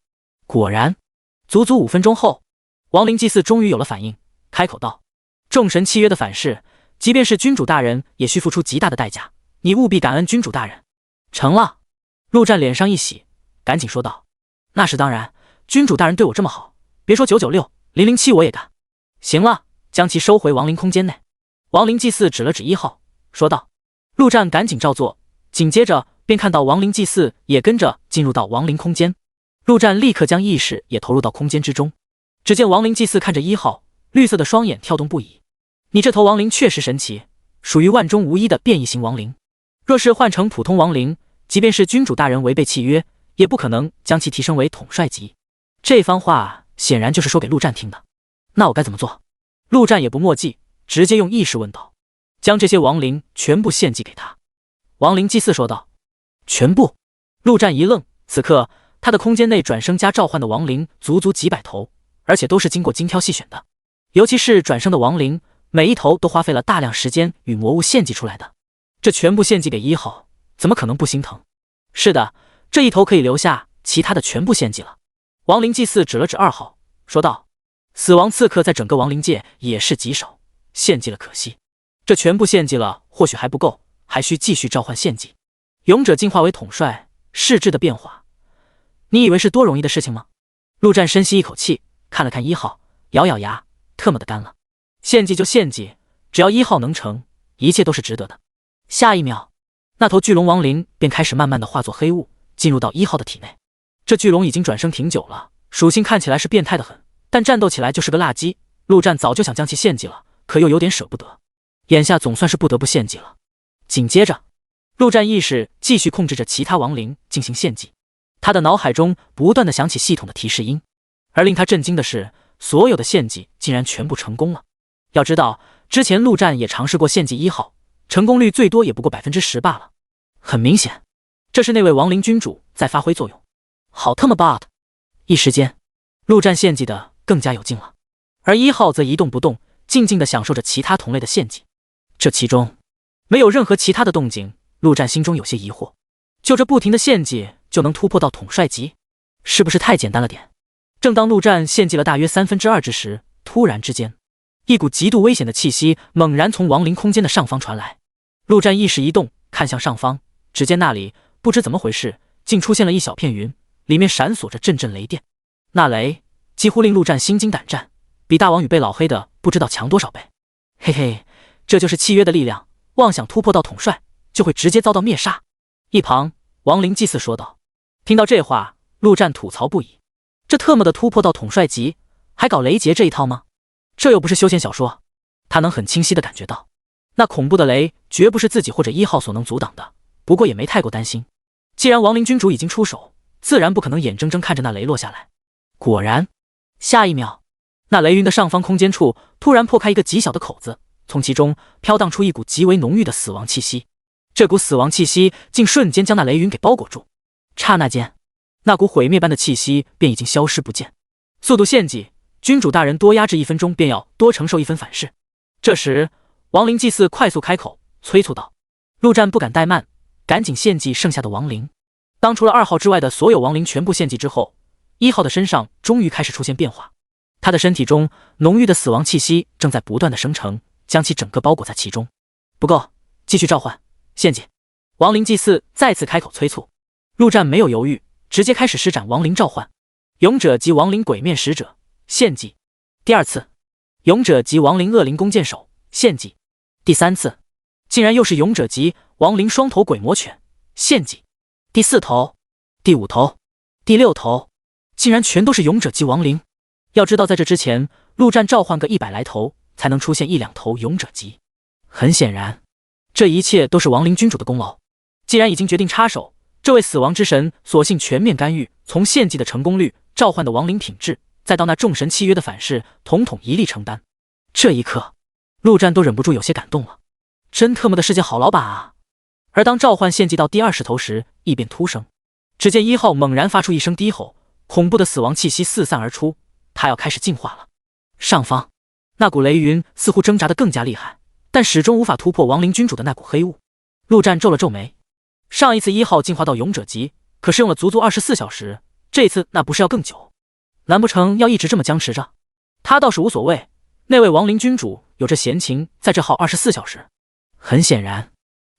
果然，足足5分钟后，亡灵祭祀终于有了反应，开口道：众神契约的反噬，即便是君主大人也需付出极大的代价，你务必感恩君主大人。成了。陆战脸上一喜，赶紧说道：那是当然，君主大人对我这么好，别说996、007我也干。行了，将其收回亡灵空间内。亡灵祭祀指了指1号，说道。陆战赶紧照做，紧接着便看到亡灵祭祀也跟着进入到亡灵空间。陆战立刻将意识也投入到空间之中。只见亡灵祭祀看着1号，绿色的双眼跳动不已。你这头亡灵确实神奇，属于万中无一的变异型亡灵。若是换成普通亡灵，即便是君主大人违背契约，也不可能将其提升为统帅级。这番话显然就是说给陆战听的。那我该怎么做？陆战也不墨迹，直接用意识问道。将这些亡灵全部献祭给他。亡灵祭祀说道。全部？陆战一愣，此刻他的空间内转生加召唤的亡灵足足几百头，而且都是经过精挑细选的。尤其是转生的亡灵，每一头都花费了大量时间与魔物献祭出来的。这全部献祭给1号，怎么可能不心疼？是的，这一头可以留下，其他的全部献祭了。亡灵祭祀指了指2号，说道。死亡刺客在整个亡灵界也是极少，献祭了可惜。这全部献祭了或许还不够，还需继续召唤献祭。勇者进化为统帅，实质的变化，你以为是多容易的事情吗？陆战深吸一口气，看了看1号，咬咬牙，特么的干了。献祭就献祭，只要1号能成，一切都是值得的。下一秒，那头巨龙亡灵便开始慢慢的化作黑雾，进入到1号的体内。这巨龙已经转生挺久了，属性看起来是变态的很，但战斗起来就是个垃圾。陆战早就想将其献祭了，可又有点舍不得，眼下总算是不得不献祭了。紧接着，陆战意识继续控制着其他亡灵进行献祭，他的脑海中不断的响起系统的提示音。而令他震惊的是，所有的献祭竟然全部成功了。要知道，之前陆战也尝试过献祭1号，成功率最多也不过10%罢了。很明显，这是那位亡灵君主在发挥作用。好他妈 bot！ 一时间，陆战献祭的更加有劲了，而1号则一动不动，静静地享受着其他同类的献祭。这其中没有任何其他的动静，陆战心中有些疑惑。就这不停的献祭就能突破到统帅级，是不是太简单了点？正当陆战献祭了大约2/3之时，突然之间，一股极度危险的气息猛然从亡灵空间的上方传来。陆战意识一动，看向上方，只见那里不知怎么回事，竟出现了一小片云，里面闪烁着阵阵雷电。那雷几乎令陆战心惊胆战，比大王与被老黑的不知道强多少倍。嘿嘿，这就是契约的力量，妄想突破到统帅，就会直接遭到灭杀。一旁亡灵祭祀说道。听到这话，陆战吐槽不已，这特么的突破到统帅级，还搞雷劫这一套吗？这又不是修仙小说。他能很清晰地感觉到，那恐怖的雷绝不是自己或者1号所能阻挡的，不过也没太过担心。既然亡灵君主已经出手，自然不可能眼睁睁看着那雷落下来。果然，下一秒，那雷云的上方空间处突然破开一个极小的口子，从其中飘荡出一股极为浓郁的死亡气息。这股死亡气息竟瞬间将那雷云给包裹住，刹那间，那股毁灭般的气息便已经消失不见。速度献祭，君主大人多压制1分钟，便要多承受1分反噬。这时，亡灵祭祀快速开口，催促道：“陆战不敢怠慢，赶紧献祭剩下的亡灵。”当除了2号之外的所有亡灵全部献祭之后，1号的身上终于开始出现变化。他的身体中浓郁的死亡气息正在不断的生成，将其整个包裹在其中。不够，继续召唤献祭。亡灵祭祀再次开口催促。陆战没有犹豫，直接开始施展亡灵召唤。勇者及亡灵鬼面使者献祭。第2次，勇者及亡灵恶灵弓箭手献祭。第3次，竟然又是勇者及亡灵双头鬼魔犬献祭。第4头、第5头、第6头，竟然全都是勇者级亡灵。要知道在这之前，陆战召唤个100来头才能出现1、2头勇者级。很显然，这一切都是亡灵君主的功劳。既然已经决定插手，这位死亡之神索性全面干预，从献祭的成功率、召唤的亡灵品质，再到那众神契约的反噬，统统一力承担。这一刻，陆战都忍不住有些感动了，真特么的是件好老板啊！而当召唤献祭到第20头时，异变突生，只见1号猛然发出一声低吼，恐怖的死亡气息四散而出，他要开始进化了。上方那股雷云似乎挣扎得更加厉害，但始终无法突破亡灵君主的那股黑雾。陆战皱了皱眉，上一次1号进化到勇者级，可是用了足足24小时，这次那不是要更久？难不成要一直这么僵持着？他倒是无所谓，那位亡灵君主有这闲情在这耗24小时？很显然，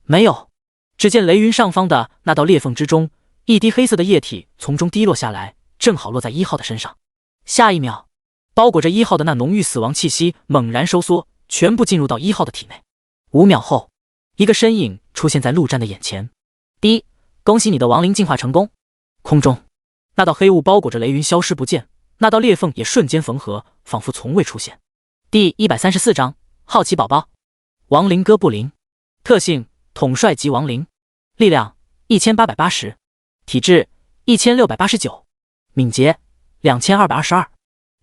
没有。只见雷云上方的那道裂缝之中，一滴黑色的液体从中滴落下来，正好落在1号的身上。下一秒，包裹着1号的那浓郁死亡气息猛然收缩，全部进入到1号的体内。5秒后，一个身影出现在陆战的眼前。恭喜你的亡灵进化成功。空中，那道黑雾包裹着雷云消失不见，那道裂缝也瞬间缝合，仿佛从未出现。第134章好奇宝宝。亡灵哥布林，特性统帅级亡灵，力量1880，体质1689，敏捷2222，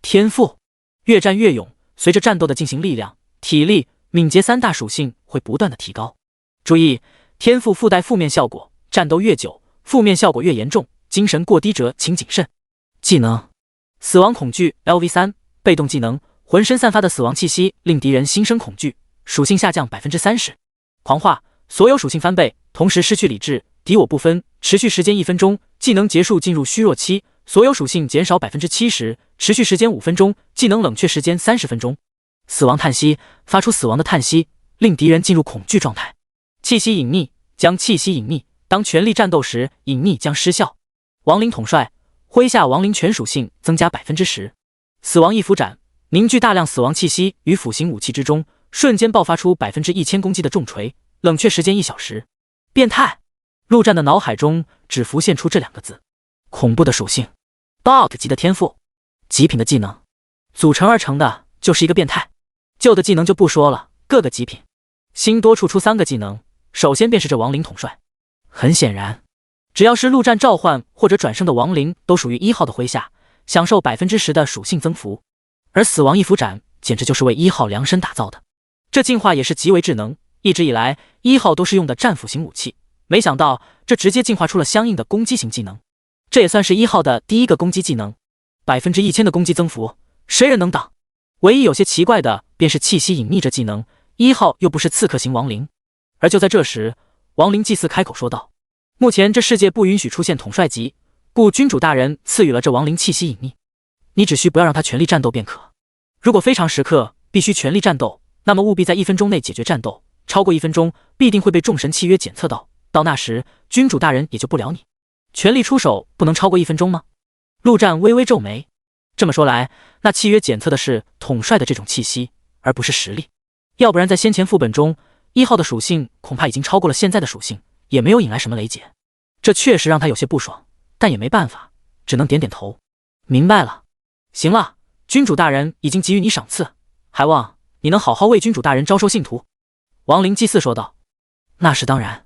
天赋越战越勇，随着战斗的进行，力量、体力、敏捷3大属性会不断的提高。注意，天赋附带负面效果，战斗越久，负面效果越严重，精神过低者请谨慎。技能：死亡恐惧 LV3， 被动技能，浑身散发的死亡气息令敌人心生恐惧，属性下降 30%。狂化，所有属性翻倍，同时失去理智，敌我不分，持续时间1分钟，技能结束进入虚弱期，所有属性减少 70%， 持续时间5分钟，技能冷却时间30分钟。死亡叹息，发出死亡的叹息，令敌人进入恐惧状态。气息隐匿，将气息隐匿，当全力战斗时，隐匿将失效。亡灵统帅，麾下亡灵全属性增加 10%。死亡一斧斩，凝聚大量死亡气息于斧形武器之中，瞬间爆发出 1000攻击的重锤，冷却时间1小时。变态！陆战的脑海中只浮现出这2个字。恐怖的属性， BOT 级的天赋，极品的技能，组成而成的就是一个变态。旧的技能就不说了，各个极品。新多出3个技能，首先便是这亡灵统帅。很显然，只要是陆战召唤或者转生的亡灵，都属于1号的麾下，享受 10% 的属性增幅。而死亡一斧斩简直就是为1号量身打造的。这进化也是极为智能，一直以来1号都是用的战斧型武器，没想到这直接进化出了相应的攻击型技能，这也算是1号的第一个攻击技能，1000%的攻击增幅，谁人能挡？唯一有些奇怪的便是气息隐匿这技能，1号又不是刺客型亡灵。而就在这时，亡灵祭司开口说道：“目前这世界不允许出现统帅级，故君主大人赐予了这亡灵气息隐匿，你只需不要让他全力战斗便可。如果非常时刻必须全力战斗，那么务必在1分钟内解决战斗，超过1分钟必定会被众神契约检测到，到那时君主大人也就不了你。全力出手不能超过1分钟吗？”陆战微微皱眉，这么说来，那契约检测的是统帅的这种气息，而不是实力。要不然在先前副本中，1号的属性恐怕已经超过了现在的属性，也没有引来什么雷劫。这确实让他有些不爽，但也没办法，只能点点头。明白了，行了，君主大人已经给予你赏赐，还望你能好好为君主大人招收信徒。亡灵祭祀说道。那是当然，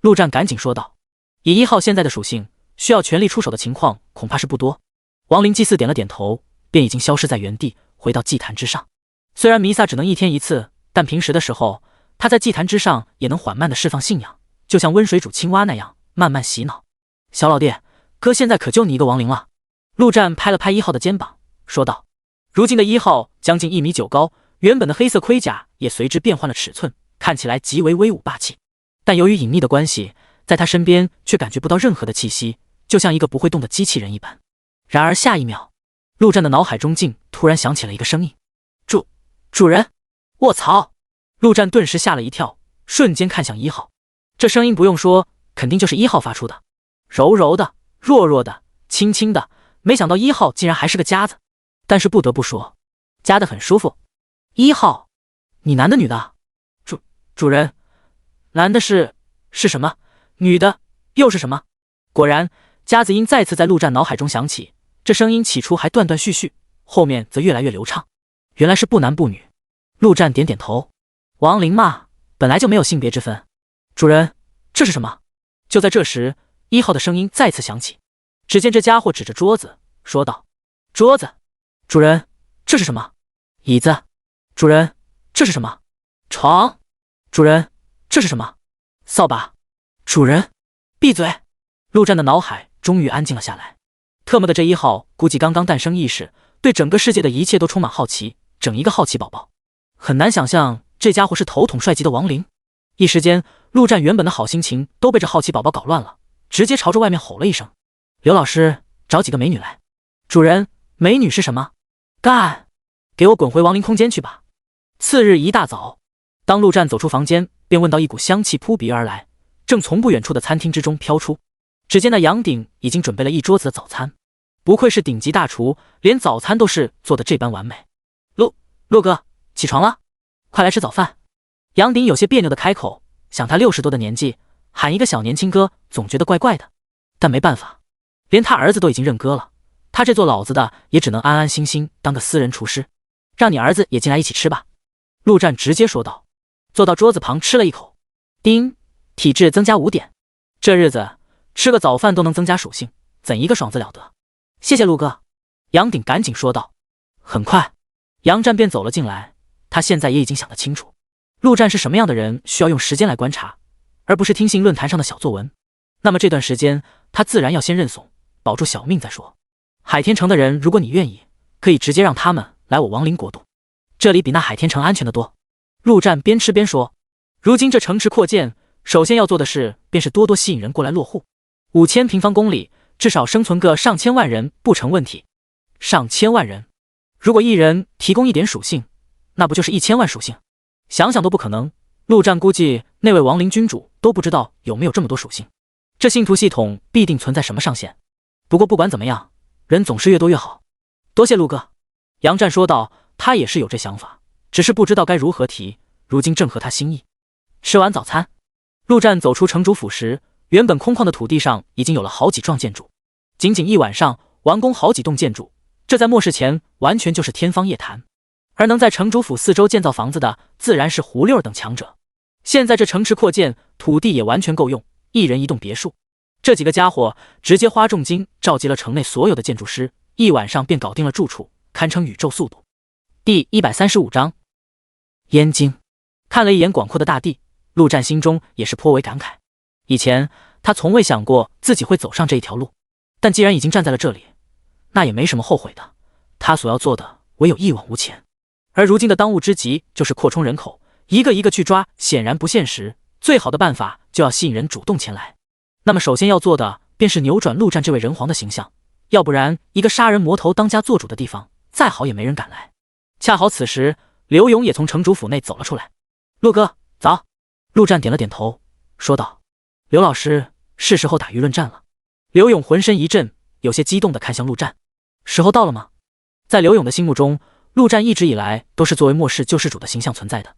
陆战赶紧说道。以1号现在的属性，需要全力出手的情况恐怕是不多。亡灵祭祀点了点头，便已经消失在原地，回到祭坛之上。虽然弥撒只能1天1次，但平时的时候，他在祭坛之上也能缓慢地释放信仰，就像温水煮青蛙那样慢慢洗脑。小老弟，哥现在可就你一个亡灵了。陆战拍了拍1号的肩膀，说道。如今的1号将近1.9米高，原本的黑色盔甲也随之变换了尺寸，看起来极为威武霸气。但由于隐匿的关系，在他身边却感觉不到任何的气息，就像一个不会动的机器人一般。然而下一秒，陆战的脑海中竟突然响起了一个声音：“主人！”卧槽！陆战顿时吓了一跳，瞬间看向1号。这声音不用说，肯定就是1号发出的，柔柔的、弱弱的、轻轻的。没想到1号竟然还是个夹子，但是不得不说，夹得很舒服。1号，你男的女的？主人，男的是什么？女的又是什么？果然，夹子音再次在陆战脑海中响起。这声音起初还断断续续，后面则越来越流畅。原来是不男不女。陆战点点头。亡灵嘛，本来就没有性别之分。主人，这是什么？就在这时，1号的声音再次响起。只见这家伙指着桌子说道：“桌子。”主人，这是什么？椅子。主人，这是什么？床。主人，这是什么？扫把。主人，闭嘴！陆战的脑海终于安静了下来。特么的这1号估计刚刚诞生意识，对整个世界的一切都充满好奇，整一个好奇宝宝。很难想象这家伙是头统帅级的亡灵。一时间，陆战原本的好心情都被这好奇宝宝搞乱了，直接朝着外面吼了一声：“刘老师，找几个美女来！”主人，美女是什么？干！给我滚回亡灵空间去吧！次日一大早，当陆战走出房间，便闻到一股香气扑鼻而来，正从不远处的餐厅之中飘出。只见那杨鼎已经准备了一桌子的早餐，不愧是顶级大厨，连早餐都是做的这般完美。陆哥，起床了，快来吃早饭。杨鼎有些别扭的开口，想他60多的年纪，喊一个小年轻哥，总觉得怪怪的。但没办法，连他儿子都已经认哥了，他这做老子的也只能安安心心当个私人厨师。让你儿子也进来一起吃吧。陆战直接说道。坐到桌子旁吃了一口，丁，体质增加5点。这日子吃个早饭都能增加属性，怎一个爽字了得！谢谢陆哥。杨鼎赶紧说道。很快，杨战便走了进来。他现在也已经想得清楚，陆战是什么样的人，需要用时间来观察，而不是听信论坛上的小作文。那么这段时间，他自然要先认怂，保住小命再说。海天城的人，如果你愿意，可以直接让他们来我亡灵国度，这里比那海天城安全得多。陆战边吃边说。如今这城池扩建，首先要做的事便是多多吸引人过来落户。5000平方公里，至少生存个上千万人不成问题。上千万人，如果一人提供1点属性，那不就是1000万属性？想想都不可能。陆战估计那位亡灵君主都不知道有没有这么多属性，这信徒系统必定存在什么上限。不过不管怎么样，人总是越多越好。多谢陆哥。杨战说道。他也是有这想法，只是不知道该如何提，如今正合他心意。吃完早餐，陆战走出城主府时，原本空旷的土地上已经有了好几幢建筑，仅仅一晚上完工好几栋建筑，这在末世前完全就是天方夜谭。而能在城主府4周建造房子的，自然是胡六等强者。现在这城池扩建，土地也完全够用，一人一栋别墅。这几个家伙直接花重金召集了城内所有的建筑师，一晚上便搞定了住处，堪称宇宙速度。第135章燕京。看了一眼广阔的大地，陆战心中也是颇为感慨。以前他从未想过自己会走上这一条路，但既然已经站在了这里，那也没什么后悔的。他所要做的唯有一往无前。而如今的当务之急就是扩充人口，一个一个去抓显然不现实，最好的办法就要吸引人主动前来。那么首先要做的便是扭转陆战这位人皇的形象，要不然一个杀人魔头当家做主的地方，再好也没人敢来。恰好此时刘勇也从城主府内走了出来。陆哥早。陆战点了点头，说道：刘老师，是时候打舆论战了。刘勇浑身一震，有些激动地看向陆战。时候到了吗？在刘勇的心目中，陆战一直以来都是作为末世救世主的形象存在的。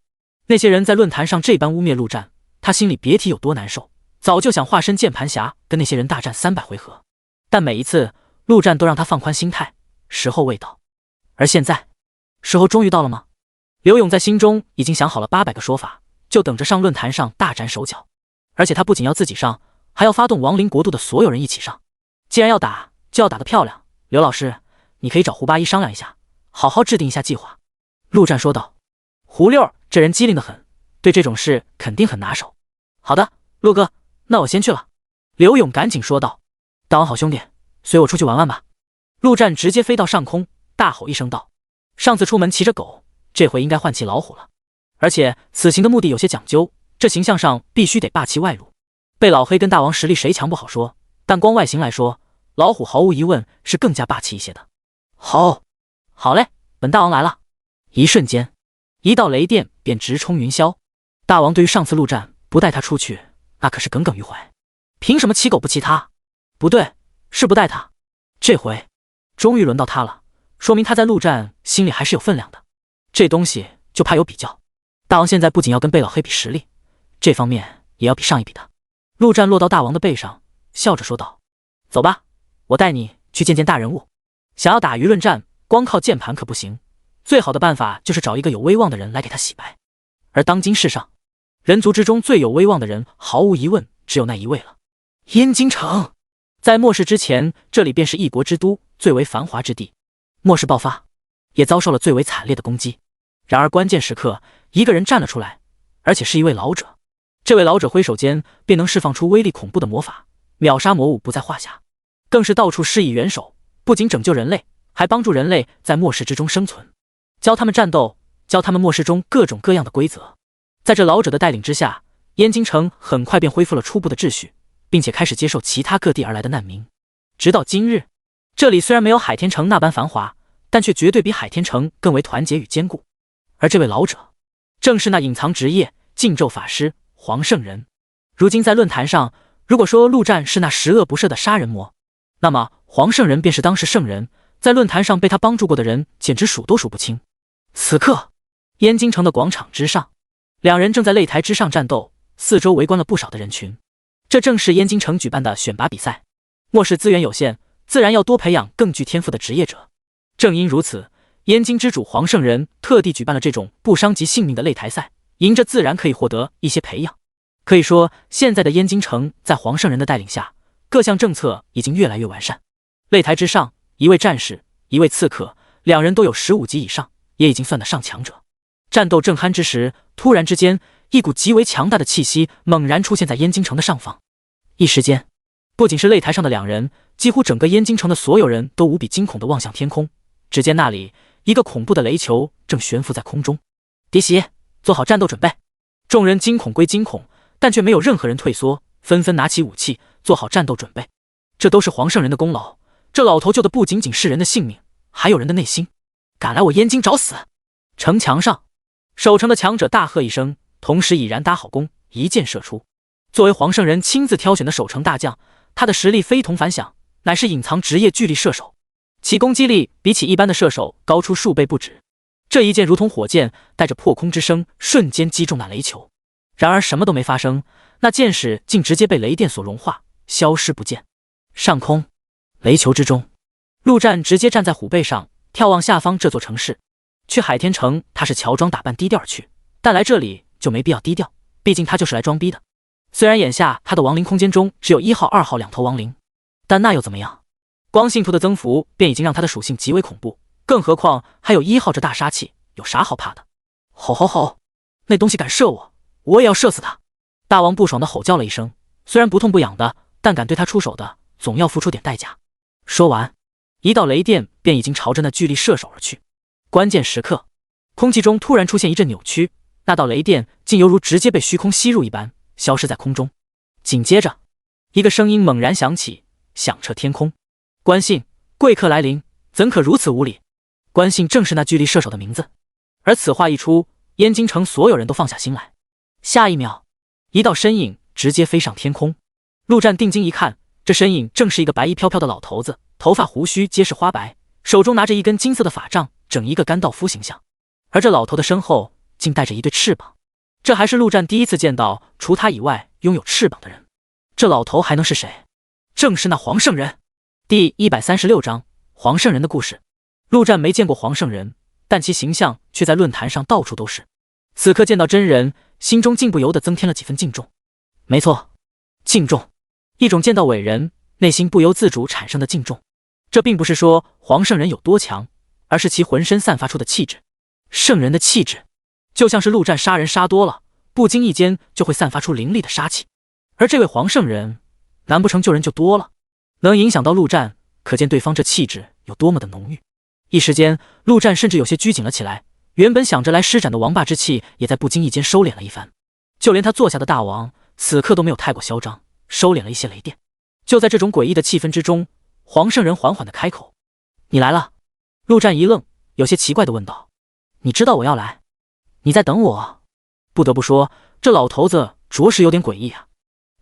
那些人在论坛上这般污蔑陆战，他心里别提有多难受，早就想化身键盘侠跟那些人大战300回合。但每一次陆战都让他放宽心态，时候未到。而现在，时候终于到了吗？刘勇在心中已经想好了800个说法，就等着上论坛上大展手脚。而且他不仅要自己上，还要发动亡灵国度的所有人一起上。既然要打，就要打得漂亮。刘老师，你可以找胡八一商量一下，好好制定一下计划。陆战说道。胡六这人机灵得很，对这种事肯定很拿手。好的，陆哥，那我先去了。刘勇赶紧说道。大王好兄弟，随我出去玩玩吧。陆战直接飞到上空，大吼一声道：上次出门骑着狗，这回应该换骑老虎了。而且此行的目的有些讲究，这形象上必须得霸气外露。被老黑跟大王实力谁强不好说，但光外形来说，老虎毫无疑问是更加霸气一些的。好嘞，本大王来了。一瞬间，一道雷电便直冲云霄。大王对于上次陆战不带他出去，那可是耿耿于怀。凭什么骑狗不骑他？不对，是不带他。这回终于轮到他了，说明他在陆战心里还是有分量的。这东西就怕有比较。大王现在不仅要跟贝老黑比实力，这方面也要比上一比的。陆战落到大王的背上，笑着说道：走吧，我带你去见见大人物。想要打舆论战，光靠键盘可不行，最好的办法就是找一个有威望的人来给他洗白。而当今世上，人族之中最有威望的人，毫无疑问只有那一位了。燕京城。在末世之前，这里便是一国之都，最为繁华之地。末世爆发，也遭受了最为惨烈的攻击。然而关键时刻，一个人站了出来，而且是一位老者。这位老者挥手间便能释放出威力恐怖的魔法，秒杀魔物不在话下，更是到处施以援手，不仅拯救人类，还帮助人类在末世之中生存，教他们战斗，教他们末世中各种各样的规则。在这老者的带领之下，燕京城很快便恢复了初步的秩序，并且开始接受其他各地而来的难民。直到今日，这里虽然没有海天城那般繁华，但却绝对比海天城更为团结与坚固。而这位老者，正是那隐藏职业禁咒法师黄圣人。如今在论坛上，如果说陆战是那十恶不赦的杀人魔，那么黄圣人便是当时圣人，在论坛上被他帮助过的人简直数都数不清。此刻，燕京城的广场之上，两人正在擂台之上战斗，四周围观了不少的人群。这正是燕京城举办的选拔比赛。末世资源有限，自然要多培养更具天赋的职业者。正因如此，燕京之主黄圣人特地举办了这种不伤及性命的擂台赛，赢着自然可以获得一些培养。可以说，现在的燕京城在黄圣人的带领下，各项政策已经越来越完善。擂台之上，一位战士，一位刺客，两人都有15级以上，也已经算得上强者。战斗正酣之时，突然之间，一股极为强大的气息猛然出现在燕京城的上方。一时间，不仅是擂台上的两人，几乎整个燕京城的所有人都无比惊恐地望向天空。只见那里一个恐怖的雷球正悬浮在空中。嫡媳，做好战斗准备。众人惊恐归惊恐，但却没有任何人退缩，纷纷拿起武器，做好战斗准备。这都是黄圣人的功劳，这老头救的不仅仅是人的性命，还有人的内心。敢来我燕京找死！城墙上，守城的强者大喝一声，同时已然搭好弓，一箭射出。作为黄圣人亲自挑选的守城大将，他的实力非同凡响，乃是隐藏职业巨力射手，其攻击力比起一般的射手高出数倍不止。这一箭如同火箭，带着破空之声，瞬间击中那雷球。然而什么都没发生，那箭矢竟直接被雷电所融化，消失不见。上空，雷球之中，陆战直接站在虎背上，眺望下方这座城市。去海天城，他是乔装打扮低调去，但来这里就没必要低调，毕竟他就是来装逼的。虽然眼下他的亡灵空间中只有1号、2号2头亡灵，但那又怎么样？光信徒的增幅便已经让他的属性极为恐怖，更何况还有1号这大杀器，有啥好怕的？吼吼吼！那东西敢射我，我也要射死他！大王不爽地吼叫了一声，虽然不痛不痒的，但敢对他出手的，总要付出点代价。说完，一道雷电便已经朝着那巨力射手而去。关键时刻，空气中突然出现一阵扭曲，那道雷电竟犹如直接被虚空吸入一般，消失在空中。紧接着，一个声音猛然响起，响彻天空：“关信，贵客来临，怎可如此无礼？”关信正是那巨力射手的名字。而此话一出，燕京城所有人都放下心来。下一秒，一道身影直接飞上天空。陆战定睛一看，这身影正是一个白衣飘飘的老头子，头发胡须皆是花白，手中拿着一根金色的法杖，整一个甘道夫形象。而这老头的身后竟带着一对翅膀，这还是陆战第一次见到除他以外拥有翅膀的人。这老头还能是谁？正是那黄圣人。第136章黄圣人的故事。陆战没见过黄圣人，但其形象却在论坛上到处都是。此刻见到真人，心中竟不由得增添了几分敬重。没错，敬重，一种见到伟人内心不由自主产生的敬重。这并不是说黄圣人有多强，而是其浑身散发出的气质。圣人的气质，就像是陆战杀人杀多了，不经意间就会散发出凌厉的杀气。而这位黄圣人，难不成救人就多了，能影响到陆战，可见对方这气质有多么的浓郁。一时间，陆战甚至有些拘谨了起来，原本想着来施展的王霸之气，也在不经意间收敛了一番。就连他坐下的大王，此刻都没有太过嚣张，收敛了一些雷电。就在这种诡异的气氛之中，黄圣人缓缓地开口：“你来了。”陆战一愣，有些奇怪地问道：“你知道我要来？你在等我？”不得不说，这老头子着实有点诡异啊。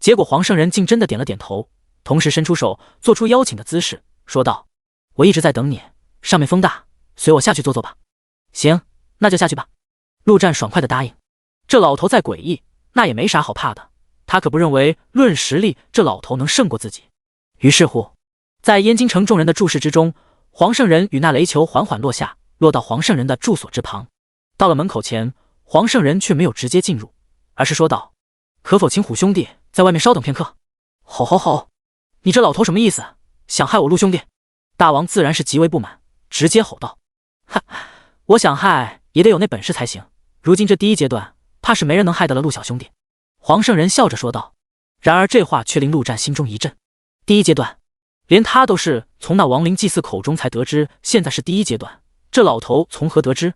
结果黄圣人竟真的点了点头，同时伸出手，做出邀请的姿势，说道：“我一直在等你，上面风大，随我下去坐坐吧。”“行，那就下去吧。”陆战爽快地答应。这老头再诡异，那也没啥好怕的，他可不认为论实力这老头能胜过自己。于是乎，在燕京城众人的注视之中，黄圣人与那雷球缓缓落下，落到黄圣人的住所之旁。到了门口前，黄圣人却没有直接进入，而是说道：“可否请虎兄弟在外面稍等片刻？”“吼吼吼，你这老头什么意思？想害我陆兄弟？”大王自然是极为不满，直接吼道：“哈，我想害也得有那本事才行，如今这第一阶段，怕是没人能害得了陆小兄弟。”黄圣人笑着说道。然而这话却令陆战心中一震。第一阶段，连他都是从那亡灵祭祀口中才得知，现在是第一阶段，这老头从何得知？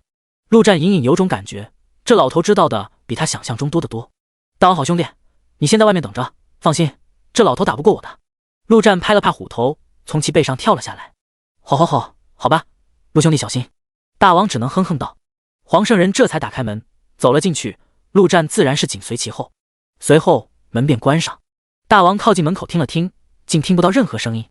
陆战隐隐有种感觉，这老头知道的比他想象中多得多。大王好兄弟，你先在外面等着，放心，这老头打不过我的。陆战拍了拍虎头，从其背上跳了下来。吼吼吼，好吧，陆兄弟小心。大王只能哼哼道。黄圣人这才打开门，走了进去，陆战自然是紧随其后。随后门便关上，大王靠近门口听了听，竟听不到任何声音。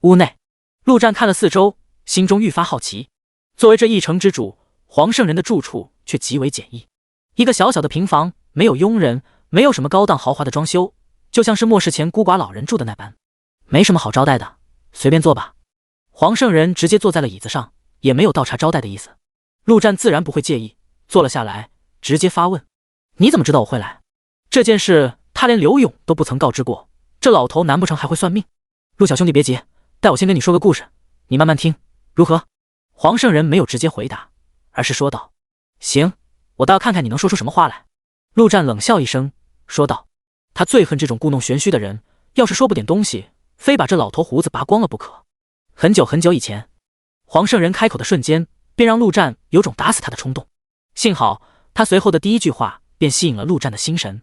屋内，陆战看了四周，心中愈发好奇。作为这一城之主，黄圣人的住处却极为简易，一个小小的平房，没有佣人，没有什么高档豪华的装修，就像是末世前孤寡老人住的那般，没什么好招待的，随便坐吧。黄圣人直接坐在了椅子上，也没有倒茶招待的意思。陆战自然不会介意，坐了下来，直接发问：“你怎么知道我会来？”这件事他连刘勇都不曾告知过，这老头难不成还会算命？陆小兄弟别急，待我先跟你说个故事，你慢慢听，如何？黄圣人没有直接回答，而是说道：“行，我倒要看看你能说出什么话来。”陆战冷笑一声，说道：“他最恨这种故弄玄虚的人，要是说不点东西，非把这老头胡子拔光了不可。”很久很久以前，黄圣人开口的瞬间，便让陆战有种打死他的冲动。幸好他随后的第一句话便吸引了陆战的心神。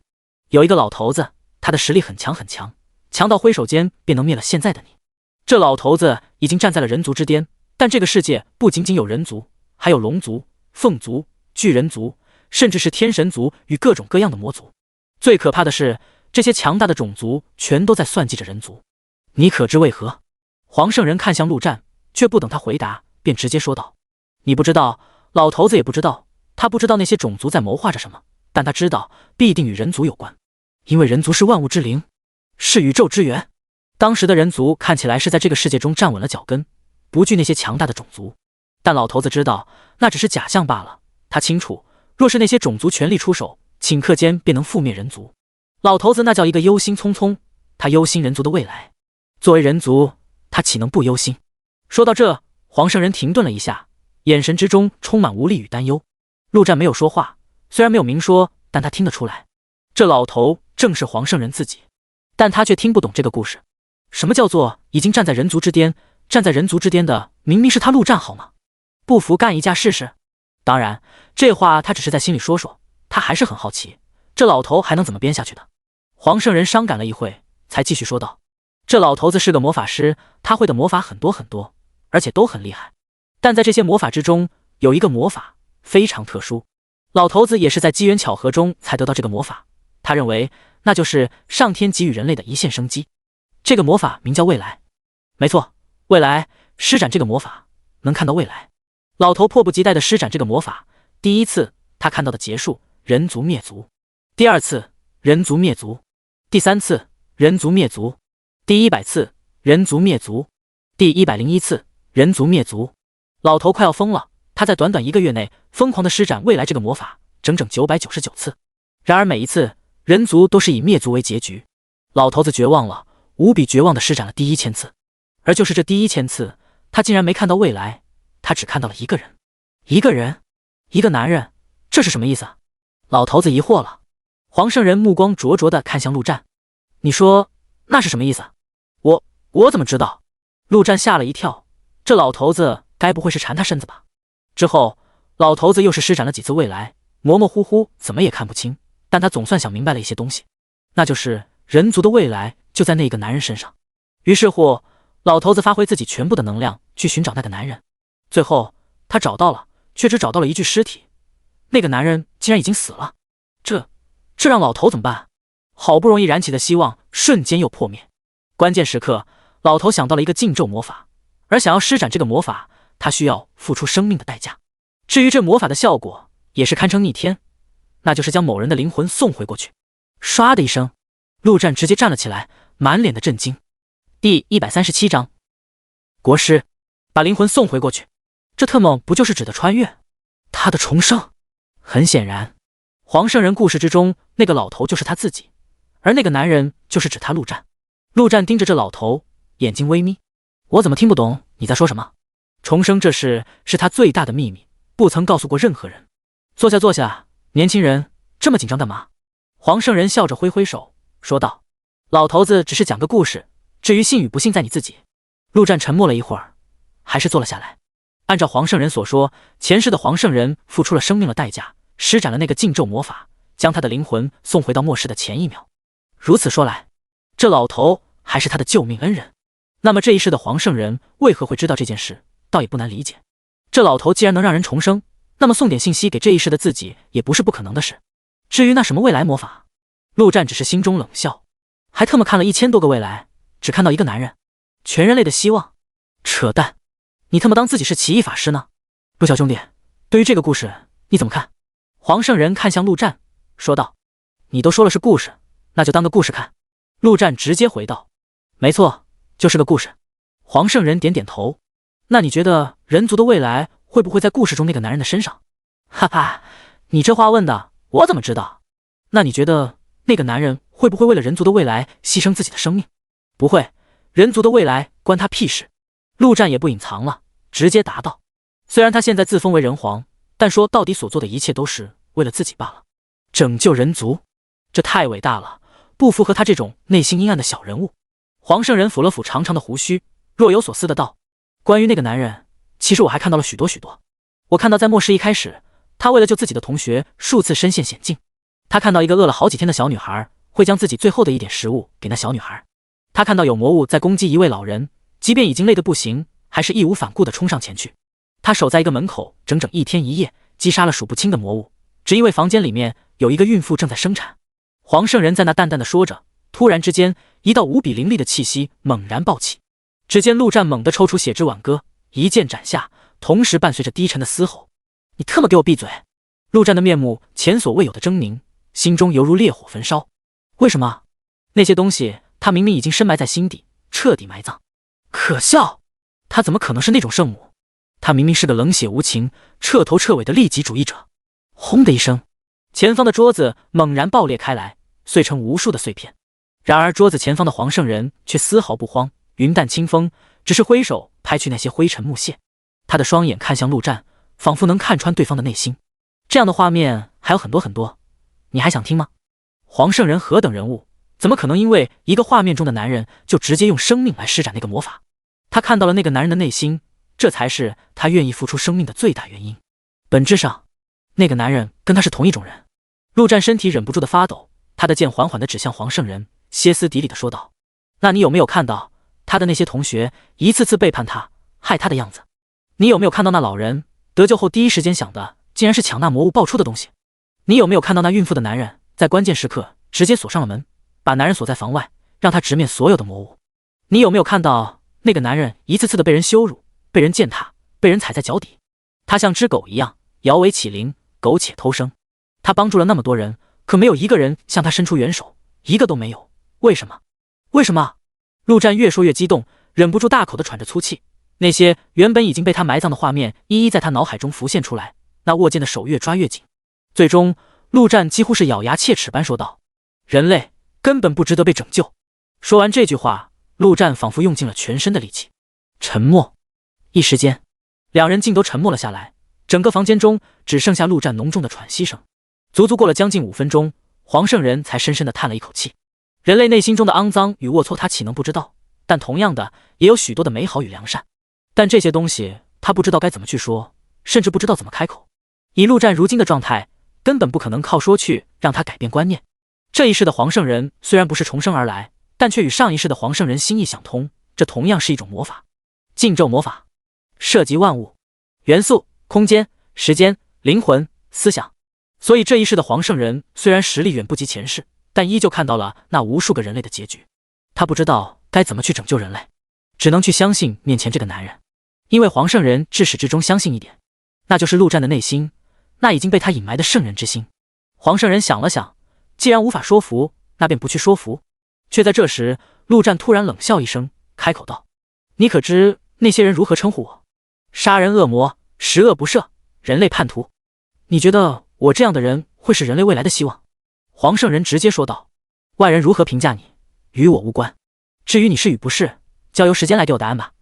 有一个老头子，他的实力很强很强，强到挥手间便能灭了现在的你。这老头子已经站在了人族之巅，但这个世界不仅仅有人族，还有龙族、凤族、巨人族，甚至是天神族与各种各样的魔族。最可怕的是，这些强大的种族全都在算计着人族。你可知为何？黄圣人看向陆战，却不等他回答，便直接说道：“你不知道，老头子也不知道，他不知道那些种族在谋划着什么，但他知道必定与人族有关。因为人族是万物之灵，是宇宙之源。当时的人族看起来是在这个世界中站稳了脚跟，不惧那些强大的种族。但老头子知道，那只是假象罢了。他清楚，若是那些种族全力出手，顷刻间便能覆灭人族。老头子那叫一个忧心忡忡，他忧心人族的未来。作为人族，他岂能不忧心？”说到这，黄圣人停顿了一下，眼神之中充满无力与担忧。陆战没有说话，虽然没有明说，但他听得出来，这老头正是黄圣人自己，但他却听不懂这个故事。什么叫做已经站在人族之巅？站在人族之巅的明明是他陆战好吗？不服干一架试试？当然，这话他只是在心里说说，他还是很好奇，这老头还能怎么编下去的。黄圣人伤感了一会，才继续说道：这老头子是个魔法师，他会的魔法很多很多，而且都很厉害。但在这些魔法之中，有一个魔法非常特殊，老头子也是在机缘巧合中才得到这个魔法。他认为那就是上天给予人类的一线生机。这个魔法名叫未来。没错，未来，施展这个魔法能看到未来。老头迫不及待地施展这个魔法。第一次他看到的结束，人族灭族；第二次人族灭族；第三次人族灭族；第100次人族灭族；第101次人族灭族。老头快要疯了，他在短短1个月内疯狂地施展未来这个魔法，整整999次。然而每一次人族都是以灭族为结局。老头子绝望了，无比绝望地施展了第1000次。而就是这第1000次，他竟然没看到未来，他只看到了一个人。一个人，一个男人，这是什么意思啊？老头子疑惑了。黄圣人目光灼灼地看向陆战，你说那是什么意思？我怎么知道？陆战吓了一跳，这老头子该不会是缠他身子吧？之后老头子又是施展了几次未来，模模糊糊怎么也看不清，但他总算想明白了一些东西，那就是人族的未来就在那个男人身上。于是乎老头子发挥自己全部的能量去寻找那个男人，最后他找到了，却只找到了一具尸体。那个男人竟然已经死了，这让老头怎么办？好不容易燃起的希望瞬间又破灭。关键时刻，老头想到了一个禁咒魔法，而想要施展这个魔法，他需要付出生命的代价。至于这魔法的效果，也是堪称逆天，那就是将某人的灵魂送回过去。唰的一声，陆战直接站了起来，满脸的震惊。第137章，国师把灵魂送回过去，这特么不就是指的穿越？他的重生？很显然，黄圣人故事之中那个老头就是他自己，而那个男人就是指他陆战。陆战盯着这老头，眼睛微眯。我怎么听不懂你在说什么？重生这事是他最大的秘密，不曾告诉过任何人。坐下坐下，年轻人，这么紧张干嘛？黄圣人笑着挥挥手说道，老头子只是讲个故事，至于信与不信在你自己。陆战沉默了一会儿，还是坐了下来。按照黄圣人所说，前世的黄圣人付出了生命的代价，施展了那个禁咒魔法，将他的灵魂送回到末世的前1秒。如此说来，这老头还是他的救命恩人。那么这一世的黄圣人为何会知道这件事，倒也不难理解。这老头既然能让人重生，那么送点信息给这一世的自己也不是不可能的事。至于那什么未来魔法，陆战只是心中冷笑，还特么看了1000多个未来，只看到一个男人，全人类的希望？扯淡！你特么当自己是奇异法师呢？陆小兄弟，对于这个故事你怎么看？黄圣人看向陆战说道，你都说了是故事，那就当个故事看。陆战直接回道，没错，就是个故事。黄圣人点点头，那你觉得人族的未来会不会在故事中那个男人的身上？哈哈，你这话问的我怎么知道？那你觉得那个男人会不会为了人族的未来牺牲自己的生命？不会，人族的未来关他屁事。陆战也不隐藏了，直接答道，虽然他现在自封为人皇，但说到底所做的一切都是为了自己罢了。拯救人族，这太伟大了，不符合他这种内心阴暗的小人物。黄圣人抚了抚长长的胡须，若有所思的道，关于那个男人，其实我还看到了许多许多。我看到在末世一开始，他为了救自己的同学数次身陷险境。他看到一个饿了好几天的小女孩，会将自己最后的一点食物给那小女孩。他看到有魔物在攻击一位老人，即便已经累得不行，还是义无反顾地冲上前去。他守在一个门口整整1天1夜，击杀了数不清的魔物，只因为房间里面有一个孕妇正在生产。黄圣人在那淡淡的说着，突然之间，一道无比凌厉的气息猛然暴起。只见陆战猛地抽出血之挽歌，一剑斩下，同时伴随着低沉的嘶吼：“你特么给我闭嘴！”陆战的面目前所未有的狰狞，心中犹如烈火焚烧。为什么？那些东西他明明已经深埋在心底，彻底埋葬。可笑！他怎么可能是那种圣母？他明明是个冷血无情、彻头彻尾的利己主义者。轰的一声，前方的桌子猛然爆裂开来，碎成无数的碎片。然而桌子前方的黄圣人却丝毫不慌，云淡清风，只是挥手拍去那些灰尘木屑。他的双眼看向陆战，仿佛能看穿对方的内心。这样的画面还有很多很多，你还想听吗？黄圣人何等人物，怎么可能因为一个画面中的男人就直接用生命来施展那个魔法？他看到了那个男人的内心，这才是他愿意付出生命的最大原因。本质上，那个男人跟他是同一种人。陆战身体忍不住的发抖，他的剑缓缓地指向黄圣人，歇斯底里地说道：那你有没有看到他的那些同学一次次背叛他，害他的样子？你有没有看到那老人得救后第一时间想的竟然是抢那魔物爆出的东西？你有没有看到那孕妇的男人在关键时刻直接锁上了门，把男人锁在房外，让他直面所有的魔物？你有没有看到那个男人一次次的被人羞辱，被人践踏，被人踩在脚底？他像只狗一样摇尾乞灵，苟且偷生。他帮助了那么多人，可没有一个人向他伸出援手，一个都没有。为什么？为什么？陆战越说越激动，忍不住大口地喘着粗气。那些原本已经被他埋葬的画面一一在他脑海中浮现出来，那握剑的手越抓越紧。最终，陆战几乎是咬牙切齿般说道：人类根本不值得被拯救。说完这句话，陆战仿佛用尽了全身的力气。沉默。一时间，两人竟都沉默了下来，整个房间中只剩下陆战浓重的喘息声。足足过了将近5分钟，黄圣人才深深地叹了一口气。人类内心中的肮脏与龌龊他岂能不知道，但同样的也有许多的美好与良善。但这些东西他不知道该怎么去说，甚至不知道怎么开口。以陆战如今的状态，根本不可能靠说去让他改变观念。这一世的黄圣人虽然不是重生而来，但却与上一世的黄圣人心意相通，这同样是一种魔法。禁咒魔法涉及万物、元素、空间、时间、灵魂、思想。所以这一世的黄圣人虽然实力远不及前世，但依旧看到了那无数个人类的结局。他不知道该怎么去拯救人类，只能去相信面前这个男人。因为黄圣人至始至终相信一点，那就是陆战的内心，那已经被他隐埋的圣人之心。黄圣人想了想，既然无法说服，那便不去说服。却在这时，陆战突然冷笑一声，开口道：你可知那些人如何称呼我？杀人恶魔，十恶不赦，人类叛徒。你觉得我这样的人会是人类未来的希望？黄圣人直接说道：外人如何评价你，与我无关。至于你是与不是，交由时间来给我答案吧。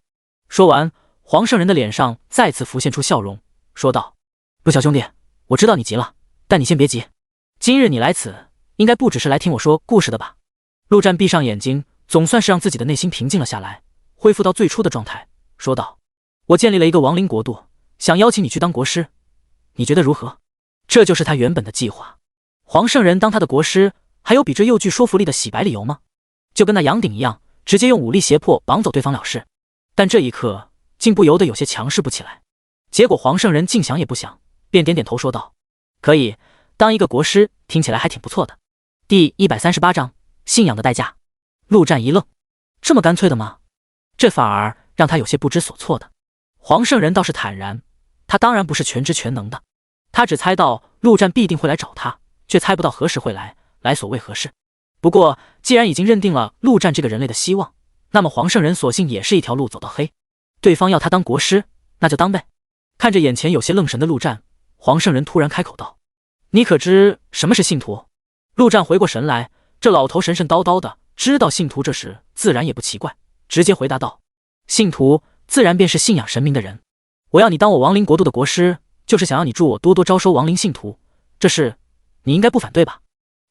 说完，黄圣人的脸上再次浮现出笑容，说道：陆小兄弟，我知道你急了，但你先别急。今日你来此，应该不只是来听我说故事的吧？陆战闭上眼睛，总算是让自己的内心平静了下来，恢复到最初的状态，说道：我建立了一个亡灵国度，想邀请你去当国师，你觉得如何？这就是他原本的计划。黄圣人当他的国师，还有比这又具说服力的洗白理由吗？就跟那杨鼎一样，直接用武力胁迫绑走对方了事。但这一刻竟不由得有些强势不起来。结果黄圣人竟想也不想，便点点头说道：可以，当一个国师听起来还挺不错的。第138章信仰的代价。陆战一愣，这么干脆的吗？这反而让他有些不知所措的。黄圣人倒是坦然，他当然不是全知全能的，他只猜到陆战必定会来找他，却猜不到何时会来，来所为何事。不过既然已经认定了陆战这个人类的希望，那么黄圣人索性也是一条路走到黑。对方要他当国师，那就当呗。看着眼前有些愣神的陆战，黄圣人突然开口道：你可知什么是信徒？陆战回过神来，这老头神神叨叨的，知道信徒这事自然也不奇怪，直接回答道：信徒自然便是信仰神明的人。我要你当我亡灵国度的国师，就是想要你助我多多招收亡灵信徒，这事你应该不反对吧？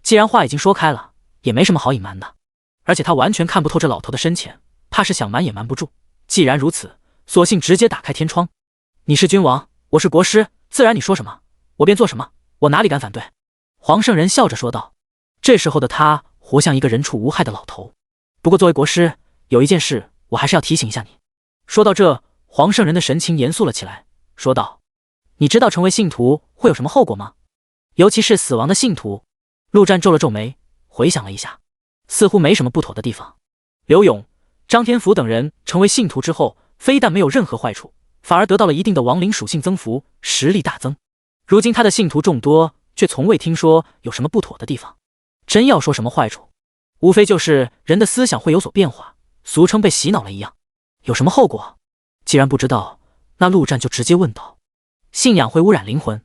既然话已经说开了，也没什么好隐瞒的。而且他完全看不透这老头的深浅，怕是想瞒也瞒不住。既然如此，索性直接打开天窗。你是君王，我是国师，自然你说什么我便做什么，我哪里敢反对？黄圣人笑着说道。这时候的他活像一个人畜无害的老头。不过作为国师，有一件事我还是要提醒一下你。说到这，黄圣人的神情严肃了起来，说道：你知道成为信徒会有什么后果吗？尤其是死亡的信徒。陆战皱了皱眉，回想了一下，似乎没什么不妥的地方。刘勇、张天福等人成为信徒之后，非但没有任何坏处，反而得到了一定的亡灵属性增幅，实力大增。如今他的信徒众多，却从未听说有什么不妥的地方。真要说什么坏处，无非就是人的思想会有所变化，俗称被洗脑了一样。有什么后果？既然不知道，那陆战就直接问道。信仰会污染灵魂。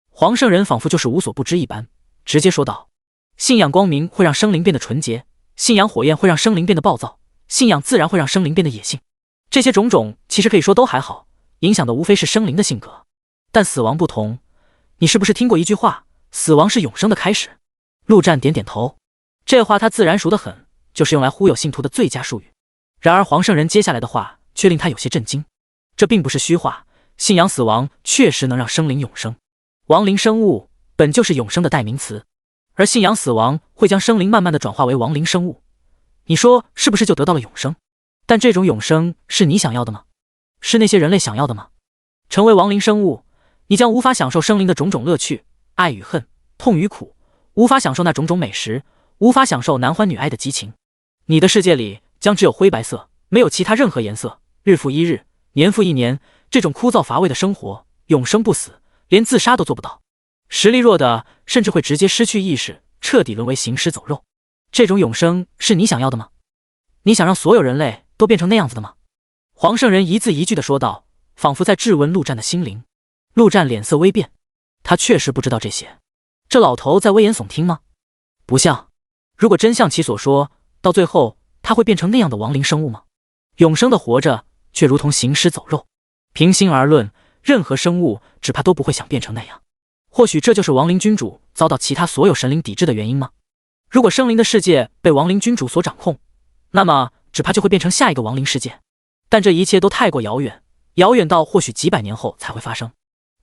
黄圣人仿佛就是无所不知一般，直接说道：信仰光明会让生灵变得纯洁，信仰火焰会让生灵变得暴躁，信仰自然会让生灵变得野性。这些种种其实可以说都还好，影响的无非是生灵的性格。但死亡不同，你是不是听过一句话，死亡是永生的开始？陆战点点头。这话他自然熟得很，就是用来忽悠信徒的最佳术语。然而黄圣人接下来的话却令他有些震惊，这并不是虚话，信仰死亡确实能让生灵永生。亡灵生物本就是永生的代名词，而信仰死亡会将生灵慢慢的转化为亡灵生物，你说是不是就得到了永生？但这种永生是你想要的吗？是那些人类想要的吗？成为亡灵生物，你将无法享受生灵的种种乐趣，爱与恨，痛与苦，无法享受那种种美食，无法享受男欢女爱的激情。你的世界里将只有灰白色，没有其他任何颜色，日复一日，年复一年，这种枯燥乏味的生活，永生不死，连自杀都做不到。实力弱的甚至会直接失去意识，彻底沦为行尸走肉。这种永生是你想要的吗？你想让所有人类都变成那样子的吗？黄圣人一字一句地说道，仿佛在质问陆战的心灵。陆战脸色微变，他确实不知道这些。这老头在危言耸听吗？不像。如果真像其所说，到最后他会变成那样的亡灵生物吗？永生的活着，却如同行尸走肉。平心而论，任何生物只怕都不会想变成那样。或许这就是亡灵君主遭到其他所有神灵抵制的原因吗？如果生灵的世界被亡灵君主所掌控，那么只怕就会变成下一个亡灵世界。但这一切都太过遥远，遥远到或许几百年后才会发生。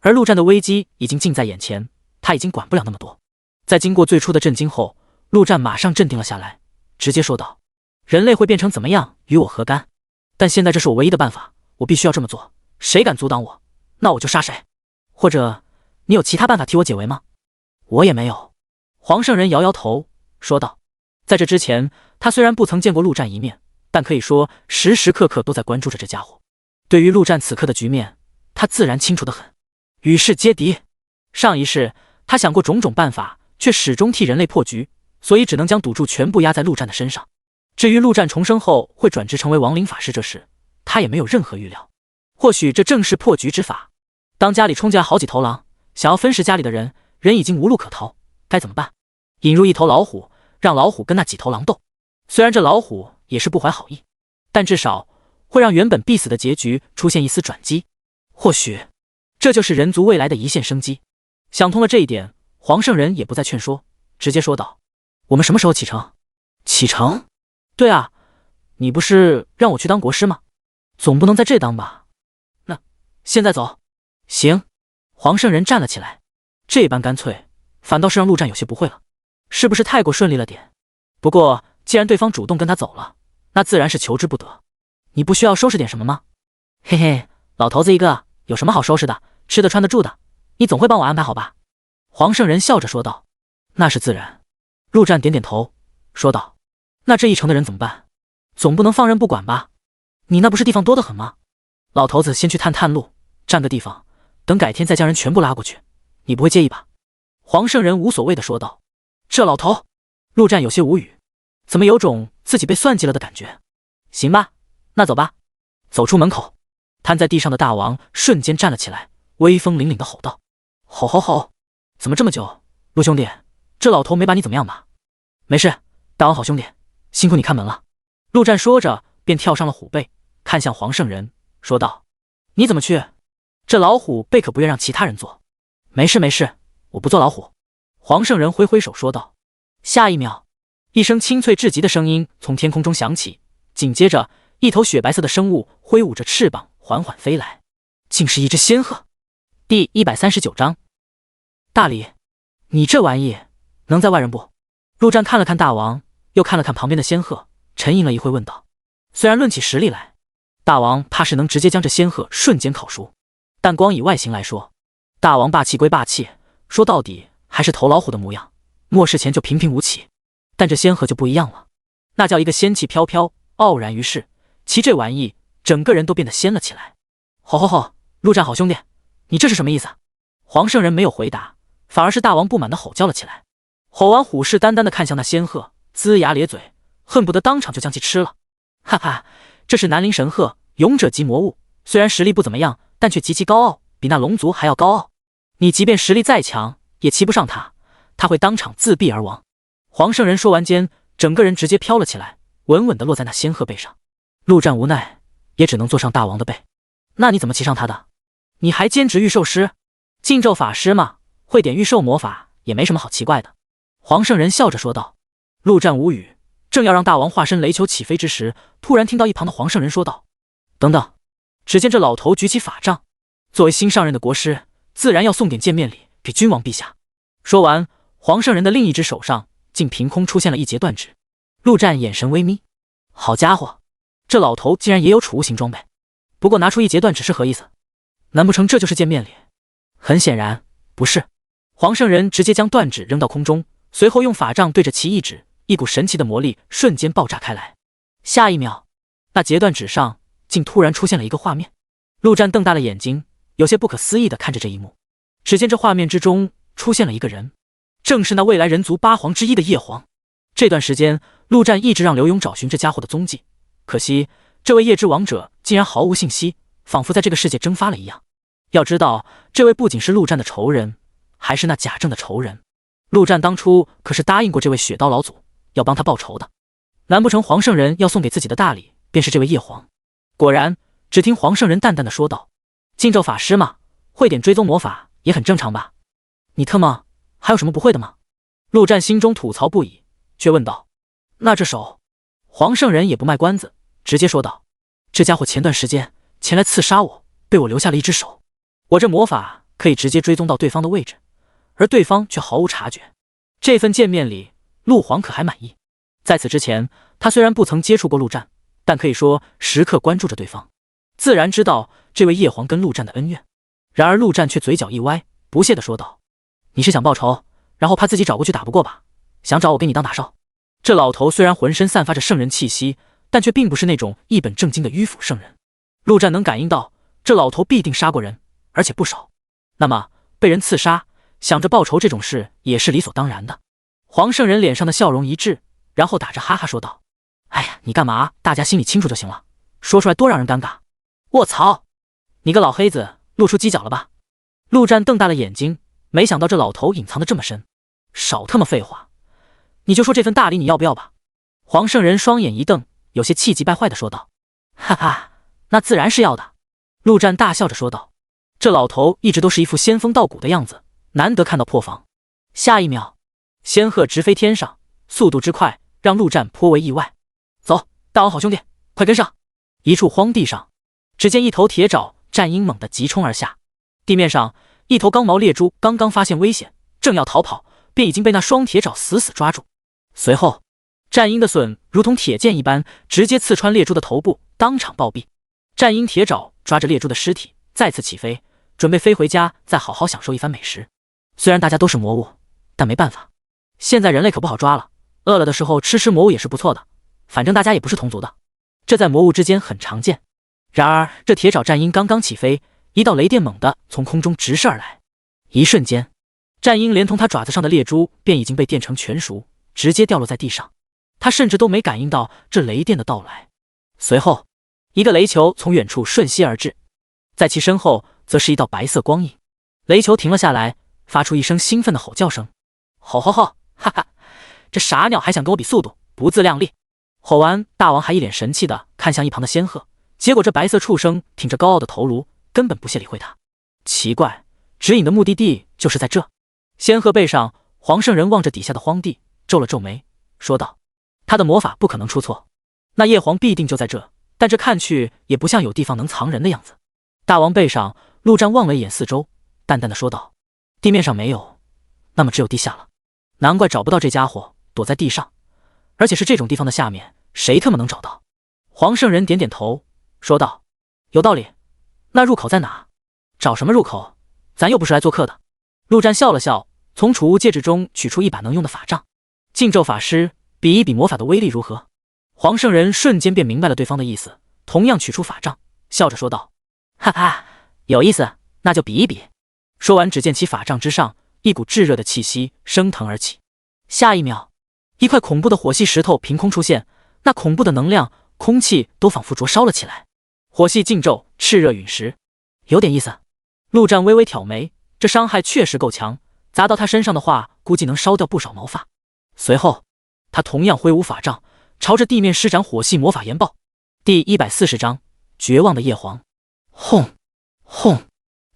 而陆战的危机已经近在眼前，他已经管不了那么多。在经过最初的震惊后，陆战马上镇定了下来，直接说道：人类会变成怎么样与我何干？但现在这是我唯一的办法，我必须要这么做，谁敢阻挡我，那我就杀谁。或者你有其他办法替我解围吗？我也没有。黄圣人摇摇头说道。在这之前，他虽然不曾见过陆战一面，但可以说时时刻刻都在关注着这家伙。对于陆战此刻的局面，他自然清楚得很。与世皆敌，上一世他想过种种办法，却始终替人类破局，所以只能将赌注全部压在陆战的身上。至于陆战重生后会转职成为亡灵法师这事，他也没有任何预料。或许这正是破局之法。当家里冲进来好几头狼，想要分食家里的人，人已经无路可逃，该怎么办？引入一头老虎，让老虎跟那几头狼斗。虽然这老虎也是不怀好意，但至少会让原本必死的结局出现一丝转机。或许这就是人族未来的一线生机。想通了这一点，黄圣人也不再劝说，直接说道：我们什么时候启程？启程？对啊，你不是让我去当国师吗？总不能在这当吧？那现在走。行。黄圣人站了起来，这般干脆反倒是让陆战有些不会了，是不是太过顺利了点？不过既然对方主动跟他走了，那自然是求之不得。你不需要收拾点什么吗？嘿嘿，老头子一个，有什么好收拾的？吃的穿的住的，你总会帮我安排好吧？黄圣人笑着说道。那是自然。陆战点点头说道。那这一城的人怎么办？总不能放任不管吧？你那不是地方多得很吗？老头子先去探路，占个地方，等改天再将人全部拉过去，你不会介意吧？黄圣人无所谓的说道。这老头，陆战有些无语，怎么有种自己被算计了的感觉？行吧，那走吧。走出门口，瘫在地上的大王瞬间站了起来，威风凛凛的吼道：吼吼吼！怎么这么久？陆兄弟，这老头没把你怎么样吧？没事，大王好兄弟，辛苦你看门了。陆战说着便跳上了虎背，看向黄圣人说道：你怎么去？这老虎背可不愿让其他人坐。没事没事，我不做老虎。黄圣人挥挥手说道。下一秒，一声清脆至极的声音从天空中响起，紧接着一头雪白色的生物挥舞着翅膀缓缓飞来，竟是一只仙鹤。第139章。大理，你这玩意能在外人不？陆战看了看大王，又看了看旁边的仙鹤，沉吟了一会问道。虽然论起实力来，大王怕是能直接将这仙鹤瞬间烤熟，但光以外形来说，大王霸气归霸气，说到底还是头老虎的模样，末世前就平平无奇。但这仙鹤就不一样了，那叫一个仙气飘飘，傲然于世，其这玩意整个人都变得仙了起来。吼吼吼，陆战好兄弟，你这是什么意思？黄圣人没有回答，反而是大王不满地吼叫了起来。吼完，虎视眈眈地看向那仙鹤，龇牙咧嘴，恨不得当场就将其吃了。哈哈，这是南陵神鹤，勇者级魔物，虽然实力不怎么样，但却极其高傲，比那龙族还要高傲。你即便实力再强，也骑不上他，他会当场自毙而亡。黄圣人说完间，整个人直接飘了起来，稳稳地落在那仙鹤背上。陆战无奈，也只能坐上大王的背。那你怎么骑上他的？你还兼职御兽师？禁咒法师嘛，会点御兽魔法也没什么好奇怪的。黄圣人笑着说道。陆战无语，正要让大王化身雷球起飞之时，突然听到一旁的黄圣人说道：“等等！”只见这老头举起法杖，作为新上任的国师，自然要送点见面礼给君王陛下。说完，黄圣人的另一只手上竟凭空出现了一截断指。陆战眼神微眯，好家伙，这老头竟然也有储物型装备。不过拿出一截断指是何意思？难不成这就是见面礼？很显然不是。黄圣人直接将断指扔到空中，随后用法杖对着其一指，一股神奇的魔力瞬间爆炸开来。下一秒，那截断指上竟突然出现了一个画面。陆战瞪大了眼睛，有些不可思议地看着这一幕。只见这画面之中出现了一个人，正是那未来人族八皇之一的叶皇。这段时间，陆战一直让刘勇找寻这家伙的踪迹，可惜这位夜之王者竟然毫无信息，仿佛在这个世界蒸发了一样。要知道，这位不仅是陆战的仇人，还是那贾政的仇人。陆战当初可是答应过这位雪刀老祖，要帮他报仇的。难不成黄圣人要送给自己的大礼便是这位叶皇？果然，只听黄圣人淡淡的说道：“禁咒法师嘛，会点追踪魔法也很正常吧？你特么还有什么不会的吗？”陆战心中吐槽不已，却问道：“那这手？”黄圣人也不卖关子，直接说道：“这家伙前段时间前来刺杀我，被我留下了一只手。我这魔法可以直接追踪到对方的位置，而对方却毫无察觉。这份见面礼，陆皇可还满意？”在此之前，他虽然不曾接触过陆战，但可以说时刻关注着对方，自然知道这位叶皇跟陆战的恩怨。然而陆战却嘴角一歪，不屑地说道：“你是想报仇，然后怕自己找过去打不过吧？想找我给你当打手？”这老头虽然浑身散发着圣人气息，但却并不是那种一本正经的迂腐圣人。陆战能感应到，这老头必定杀过人，而且不少。那么被人刺杀，想着报仇这种事也是理所当然的。黄圣人脸上的笑容一滞，然后打着哈哈说道：“哎呀，你干嘛？大家心里清楚就行了，说出来多让人尴尬。”卧槽，你个老黑子，露出犄角了吧？陆战瞪大了眼睛，没想到这老头隐藏得这么深。少他妈废话，你就说这份大礼你要不要吧？黄圣人双眼一瞪，有些气急败坏地说道：“哈哈，那自然是要的。”陆战大笑着说道。这老头一直都是一副仙风道骨的样子，难得看到破防。下一秒，仙鹤直飞天上，速度之快让陆战颇为意外。走，大王好兄弟，快跟上！一处荒地上，只见一头铁爪战鹰猛地急冲而下，地面上一头钢毛猎猪刚刚发现危险，正要逃跑，便已经被那双铁爪死死抓住。随后，战鹰的隼如同铁剑一般，直接刺穿猎猪的头部，当场暴毙。战鹰铁爪抓着猎猪的尸体，再次起飞，准备飞回家再好好享受一番美食。虽然大家都是魔物，但没办法，现在人类可不好抓了，饿了的时候吃魔物也是不错的，反正大家也不是同族的，这在魔物之间很常见。然而这铁爪战鹰刚刚起飞，一道雷电猛地从空中直射而来，一瞬间，战鹰连同它爪子上的猎猪便已经被电成全熟，直接掉落在地上。他甚至都没感应到这雷电的到来。随后，一个雷球从远处瞬息而至，在其身后则是一道白色光影。雷球停了下来，发出一声兴奋的吼叫声：“吼吼吼，哈哈，这傻鸟还想跟我比速度，不自量力！”吼完，大王还一脸神气地看向一旁的仙鹤，结果这白色畜生挺着高傲的头颅，根本不屑理会他。奇怪，指引的目的地就是在这。仙鹤背上，黄圣人望着底下的荒地，皱了皱眉，说道：“他的魔法不可能出错，那叶皇必定就在这，但这看去也不像有地方能藏人的样子。”大王背上，陆战望了一眼四周，淡淡的说道：“地面上没有，那么只有地下了。难怪找不到这家伙，躲在地上，而且是这种地方的下面，谁他妈能找到？”黄圣人点点头，说道：“有道理，那入口在哪？找什么入口？咱又不是来做客的。”陆战笑了笑，从储物戒指中取出一把能用的法杖。禁咒法师，比一比魔法的威力如何？黄圣人瞬间便明白了对方的意思，同样取出法杖，笑着说道：“哈哈，有意思，那就比一比。”说完，只见其法杖之上一股炙热的气息升腾而起。下一秒，一块恐怖的火系石头凭空出现，那恐怖的能量，空气都仿佛灼烧了起来。火系禁咒炽热陨石，有点意思。陆战微微挑眉，这伤害确实够强，砸到他身上的话，估计能烧掉不少毛发。随后，他同样挥舞法杖，朝着地面施展火系魔法研爆。第140章绝望的叶皇。轰轰，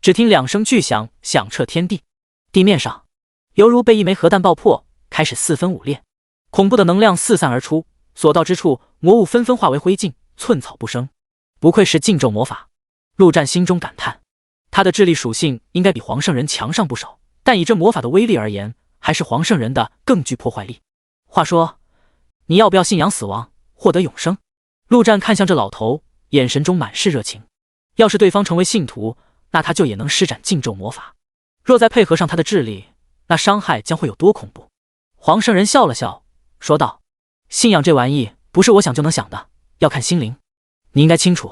只听两声巨响响彻天地，地面上犹如被一枚核弹爆破，开始四分五裂。恐怖的能量四散而出，所到之处，魔物纷纷化为灰烬，寸草不生。不愧是禁咒魔法，陆战心中感叹。他的智力属性应该比黄圣人强上不少，但以这魔法的威力而言，还是黄圣人的更具破坏力。话说，你要不要信仰死亡，获得永生？陆战看向这老头，眼神中满是热情。要是对方成为信徒，那他就也能施展禁咒魔法。若再配合上他的智力，那伤害将会有多恐怖？黄圣人笑了笑，说道：“信仰这玩意不是我想就能想的，要看心灵。你应该清楚，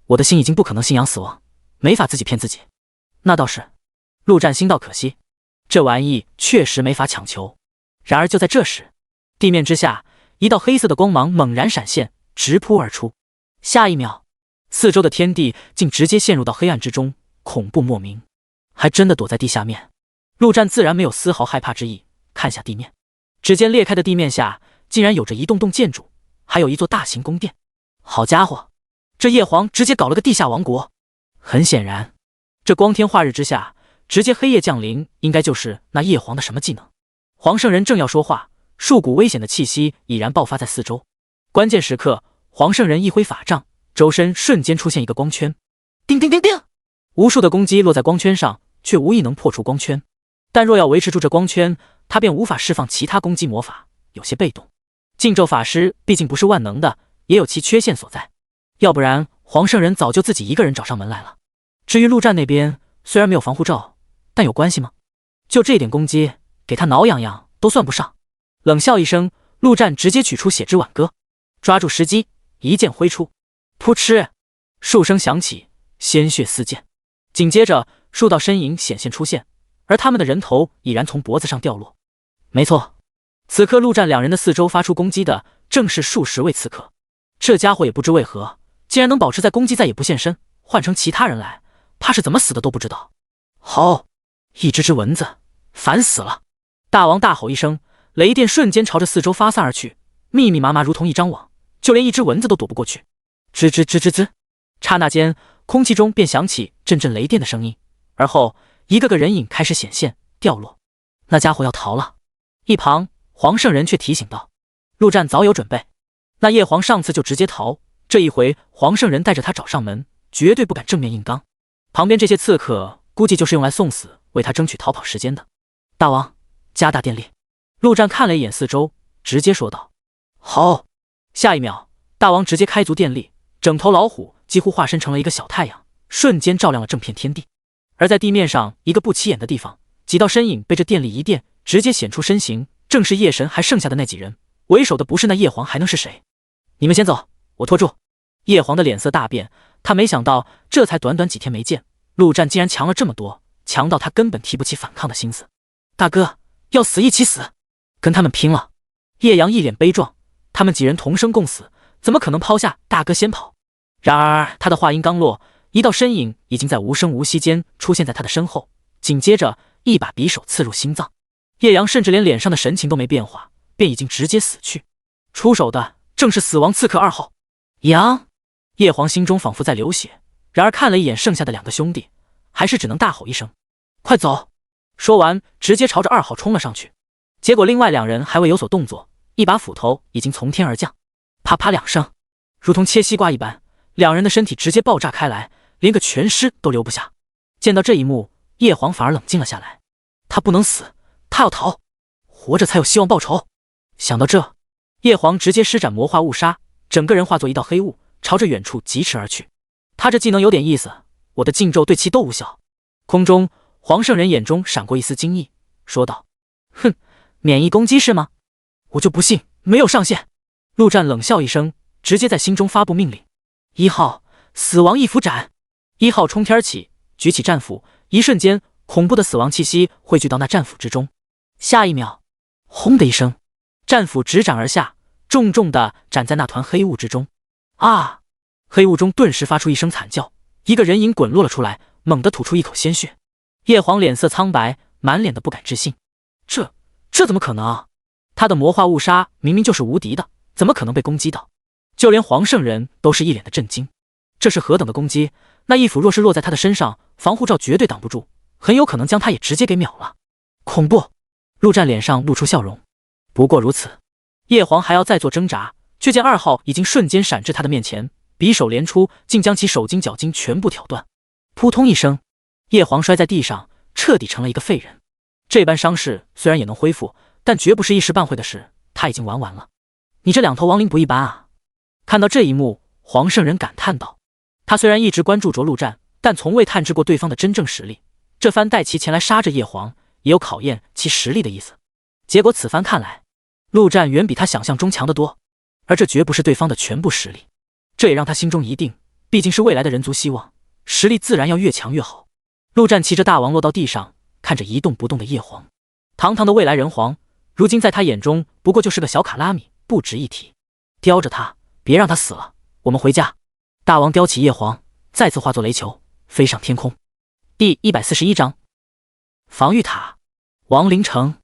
我的心已经不可能信仰死亡，没法自己骗自己。”那倒是，陆战心道可惜，这玩意确实没法强求。然而就在这时，地面之下一道黑色的光芒猛然闪现，直扑而出。下一秒，四周的天地竟直接陷入到黑暗之中，恐怖莫名。还真的躲在地下面，陆战自然没有丝毫害怕之意，看下地面，只见裂开的地面下竟然有着一栋栋建筑，还有一座大型宫殿。好家伙，这叶皇直接搞了个地下王国。很显然，这光天化日之下直接黑夜降临，应该就是那叶皇的什么技能。黄圣人正要说话，数股危险的气息已然爆发在四周。关键时刻，黄圣人一挥法杖，周身瞬间出现一个光圈，叮叮叮叮，无数的攻击落在光圈上，却无一能破除光圈。但若要维持住这光圈，他便无法释放其他攻击魔法，有些被动。禁咒法师毕竟不是万能的，也有其缺陷所在，要不然黄圣人早就自己一个人找上门来了。至于陆战那边，虽然没有防护罩，但有关系吗？就这点攻击，给他挠痒痒都算不上。冷笑一声，陆战直接取出血之挽歌，抓住时机，一剑挥出，噗嗤，数声响起，鲜血四溅。紧接着，数道身影显现出现，而他们的人头已然从脖子上掉落。没错，此刻陆战两人的四周发出攻击的正是数十位刺客。这家伙也不知为何，竟然能保持在攻击再也不现身，换成其他人来，怕是怎么死的都不知道。好，一只只蚊子，烦死了！大王大吼一声，雷电瞬间朝着四周发散而去，密密麻麻如同一张网，就连一只蚊子都躲不过去。吱吱吱吱吱，刹那间，空气中便响起阵阵雷电的声音，而后一个个人影开始显现掉落。那家伙要逃了。一旁黄圣人却提醒道：“陆战早有准备，那叶皇上次就直接逃，这一回黄圣人带着他找上门，绝对不敢正面硬刚。旁边这些刺客估计就是用来送死，为他争取逃跑时间的。大王，加大电力。”陆战看了一眼四周，直接说道：“好。”下一秒，大王直接开足电力，整头老虎几乎化身成了一个小太阳，瞬间照亮了整片天地。而在地面上一个不起眼的地方，几道身影被这电力一电，直接显出身形，正是夜神还剩下的那几人。为首的不是那叶皇还能是谁？你们先走，我拖住。叶皇的脸色大变，他没想到这才短短几天没见，陆战竟然强了这么多，强到他根本提不起反抗的心思。大哥，要死一起死，跟他们拼了！叶阳一脸悲壮，他们几人同生共死，怎么可能抛下大哥先跑？然而他的话音刚落，一道身影已经在无声无息间出现在他的身后，紧接着一把匕首刺入心脏。叶阳甚至连脸上的神情都没变化，便已经直接死去。出手的正是死亡刺客2号。杨叶皇心中仿佛在流血，然而看了一眼剩下的2个兄弟，还是只能大吼一声：“快走！”说完，直接朝着2号冲了上去。结果另外2人还未有所动作，一把斧头已经从天而降，啪啪2声，如同切西瓜一般，2人的身体直接爆炸开来，连个全尸都留不下。见到这一幕，叶皇反而冷静了下来。他不能死，他要逃，活着才有希望报仇。想到这，叶皇直接施展魔化雾杀，整个人化作一道黑雾，朝着远处疾驰而去。他这技能有点意思，我的禁咒对其都无效。空中，黄圣人眼中闪过一丝惊异，说道：“哼，免疫攻击是吗？我就不信没有上限。”陆战冷笑一声，直接在心中发布命令：“1号，死亡一斧斩！”1号冲天起，举起战斧，一瞬间，恐怖的死亡气息汇聚到那战斧之中。下一秒，轰的一声，战斧直斩而下，重重地斩在那团黑雾之中。啊！黑雾中顿时发出一声惨叫，一个人影滚落了出来，猛地吐出一口鲜血。叶皇脸色苍白，满脸的不敢置信。这怎么可能啊？他的魔化雾杀明明就是无敌的，怎么可能被攻击到？就连黄圣人都是一脸的震惊。这是何等的攻击？那一斧若是落在他的身上，防护罩绝对挡不住，很有可能将他也直接给秒了。恐怖！陆战脸上露出笑容。不过如此。叶皇还要再做挣扎，却见2号已经瞬间闪至他的面前，匕首连出，竟将其手筋脚筋全部挑断。扑通一声，叶皇摔在地上，彻底成了一个废人。这般伤势虽然也能恢复，但绝不是一时半会的事，他已经玩完了。你这2头亡灵不一般啊！看到这一幕，黄圣人感叹道。他虽然一直关注着陆战，但从未探知过对方的真正实力。这番带其前来杀着叶皇，也有考验其实力的意思。结果此番看来，陆战远比他想象中强得多，而这绝不是对方的全部实力。这也让他心中一定，毕竟是未来的人族希望，实力自然要越强越好。陆战骑着大王落到地上，看着一动不动的叶皇，堂堂的未来人皇，如今在他眼中不过就是个小卡拉米，不值一提。叼着他，别让他死了，我们回家。大王叼起叶皇，再次化作雷球，飞上天空。第141章防御塔亡灵城。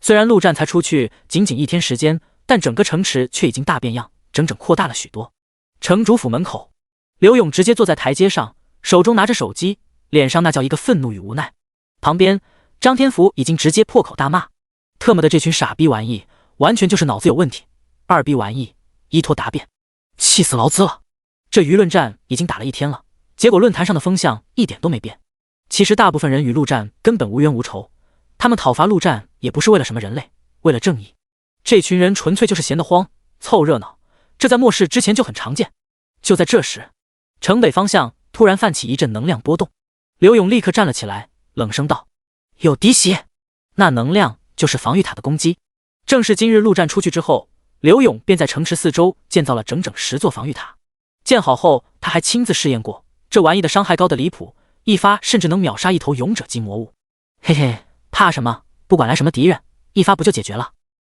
虽然陆战才出去仅仅1天时间，但整个城池却已经大变样，整整扩大了许多。城主府门口，刘勇直接坐在台阶上，手中拿着手机，脸上那叫一个愤怒与无奈。旁边张天福已经直接破口大骂：特么的这群傻逼玩意，完全就是脑子有问题，2逼玩意，依托答辩，气死劳资了。这舆论战已经打了1天了，结果论坛上的风向一点都没变。其实大部分人与陆战根本无冤无仇，他们讨伐陆战也不是为了什么人类，为了正义。这群人纯粹就是闲得慌，凑热闹，这在末世之前就很常见。就在这时，城北方向突然泛起一阵能量波动，刘勇立刻站了起来，冷声道：有敌袭！那能量就是防御塔的攻击。正是今日陆战出去之后，刘勇便在城池四周建造了整整10座防御塔。建好后，他还亲自试验过，这玩意的伤害高得离谱，一发甚至能秒杀1头勇者级魔物。嘿嘿，怕什么？不管来什么敌人，一发不就解决了？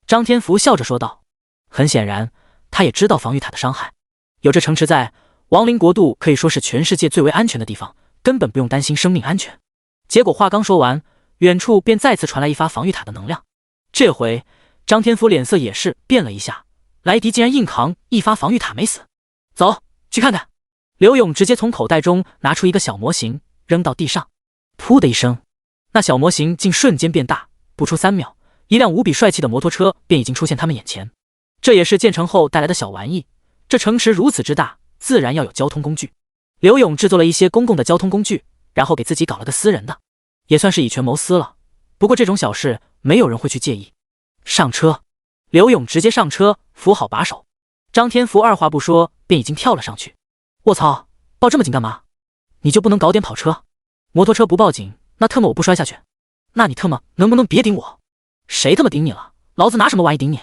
张天福笑着说道。很显然，他也知道防御塔的伤害。有这城池在，亡灵国度可以说是全世界最为安全的地方，根本不用担心生命安全。结果话刚说完，远处便再次传来一发防御塔的能量。这回张天福脸色也是变了一下，莱迪竟然硬扛一发防御塔没死。走，去看看。刘勇直接从口袋中拿出一个小模型，扔到地上。噗的一声，那小模型竟瞬间变大，不出3秒，一辆无比帅气的摩托车便已经出现他们眼前。这也是建成后带来的小玩意。这城池如此之大，自然要有交通工具。刘勇制作了一些公共的交通工具，然后给自己搞了个私人的，也算是以权谋私了。不过这种小事没有人会去介意。上车，刘勇直接上车，扶好把手。张天福二话不说便已经跳了上去。卧槽，报这么紧干嘛？你就不能搞点跑车？摩托车不报警，那特么我不摔下去？那你特么能不能别顶我？谁特么顶你了？老子拿什么玩意顶你？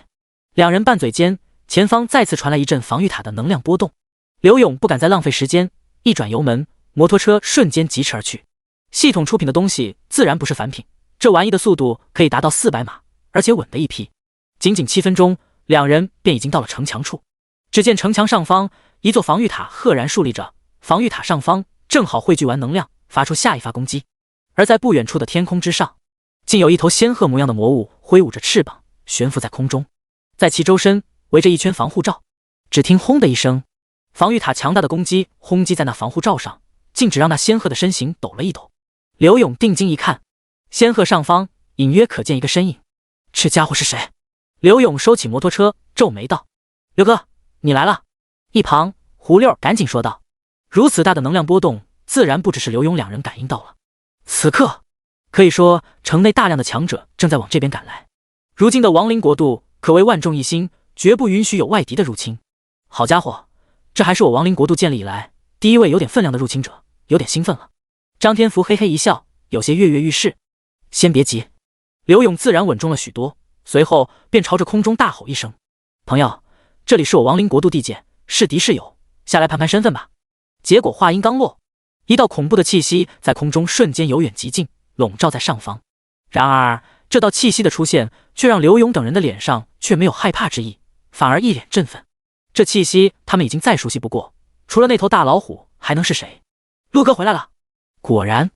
两人拌嘴间，前方再次传来一阵防御塔的能量波动。刘勇不敢再浪费时间，一转油门，摩托车瞬间疾驰而去。系统出品的东西自然不是凡品，这玩意的速度可以达到400码，而且稳的一批。仅仅7分钟，两人便已经到了城墙处。只见城墙上方一座防御塔赫然竖立着，防御塔上方正好汇聚完能量，发出下一发攻击。而在不远处的天空之上，竟有一头仙鹤模样的魔物挥舞着翅膀悬浮在空中，在其周身围着一圈防护罩。只听轰的一声，防御塔强大的攻击轰击在那防护罩上，竟只让那仙鹤的身形抖了一抖。刘勇定睛一看，仙鹤上方隐约可见一个身影。这家伙是谁？刘勇收起摩托车，皱眉道：刘哥，你来了。一旁胡六赶紧说道。如此大的能量波动，自然不只是刘勇两人感应到了。此刻可以说城内大量的强者正在往这边赶来。如今的亡灵国度可谓万众一心，绝不允许有外敌的入侵。好家伙，这还是我亡灵国度建立以来第一位有点分量的入侵者，有点兴奋了。张天福嘿嘿一笑，有些跃跃欲试。先别急。刘勇自然稳重了许多，随后便朝着空中大吼一声：朋友，这里是我亡灵国度地界，是敌是友，下来盘盘身份吧。结果话音刚落，一道恐怖的气息在空中瞬间由远及近，笼罩在上方。然而这道气息的出现却让刘勇等人的脸上却没有害怕之意，反而一脸振奋。这气息他们已经再熟悉不过，除了那头大老虎还能是谁？陆哥回来了。果然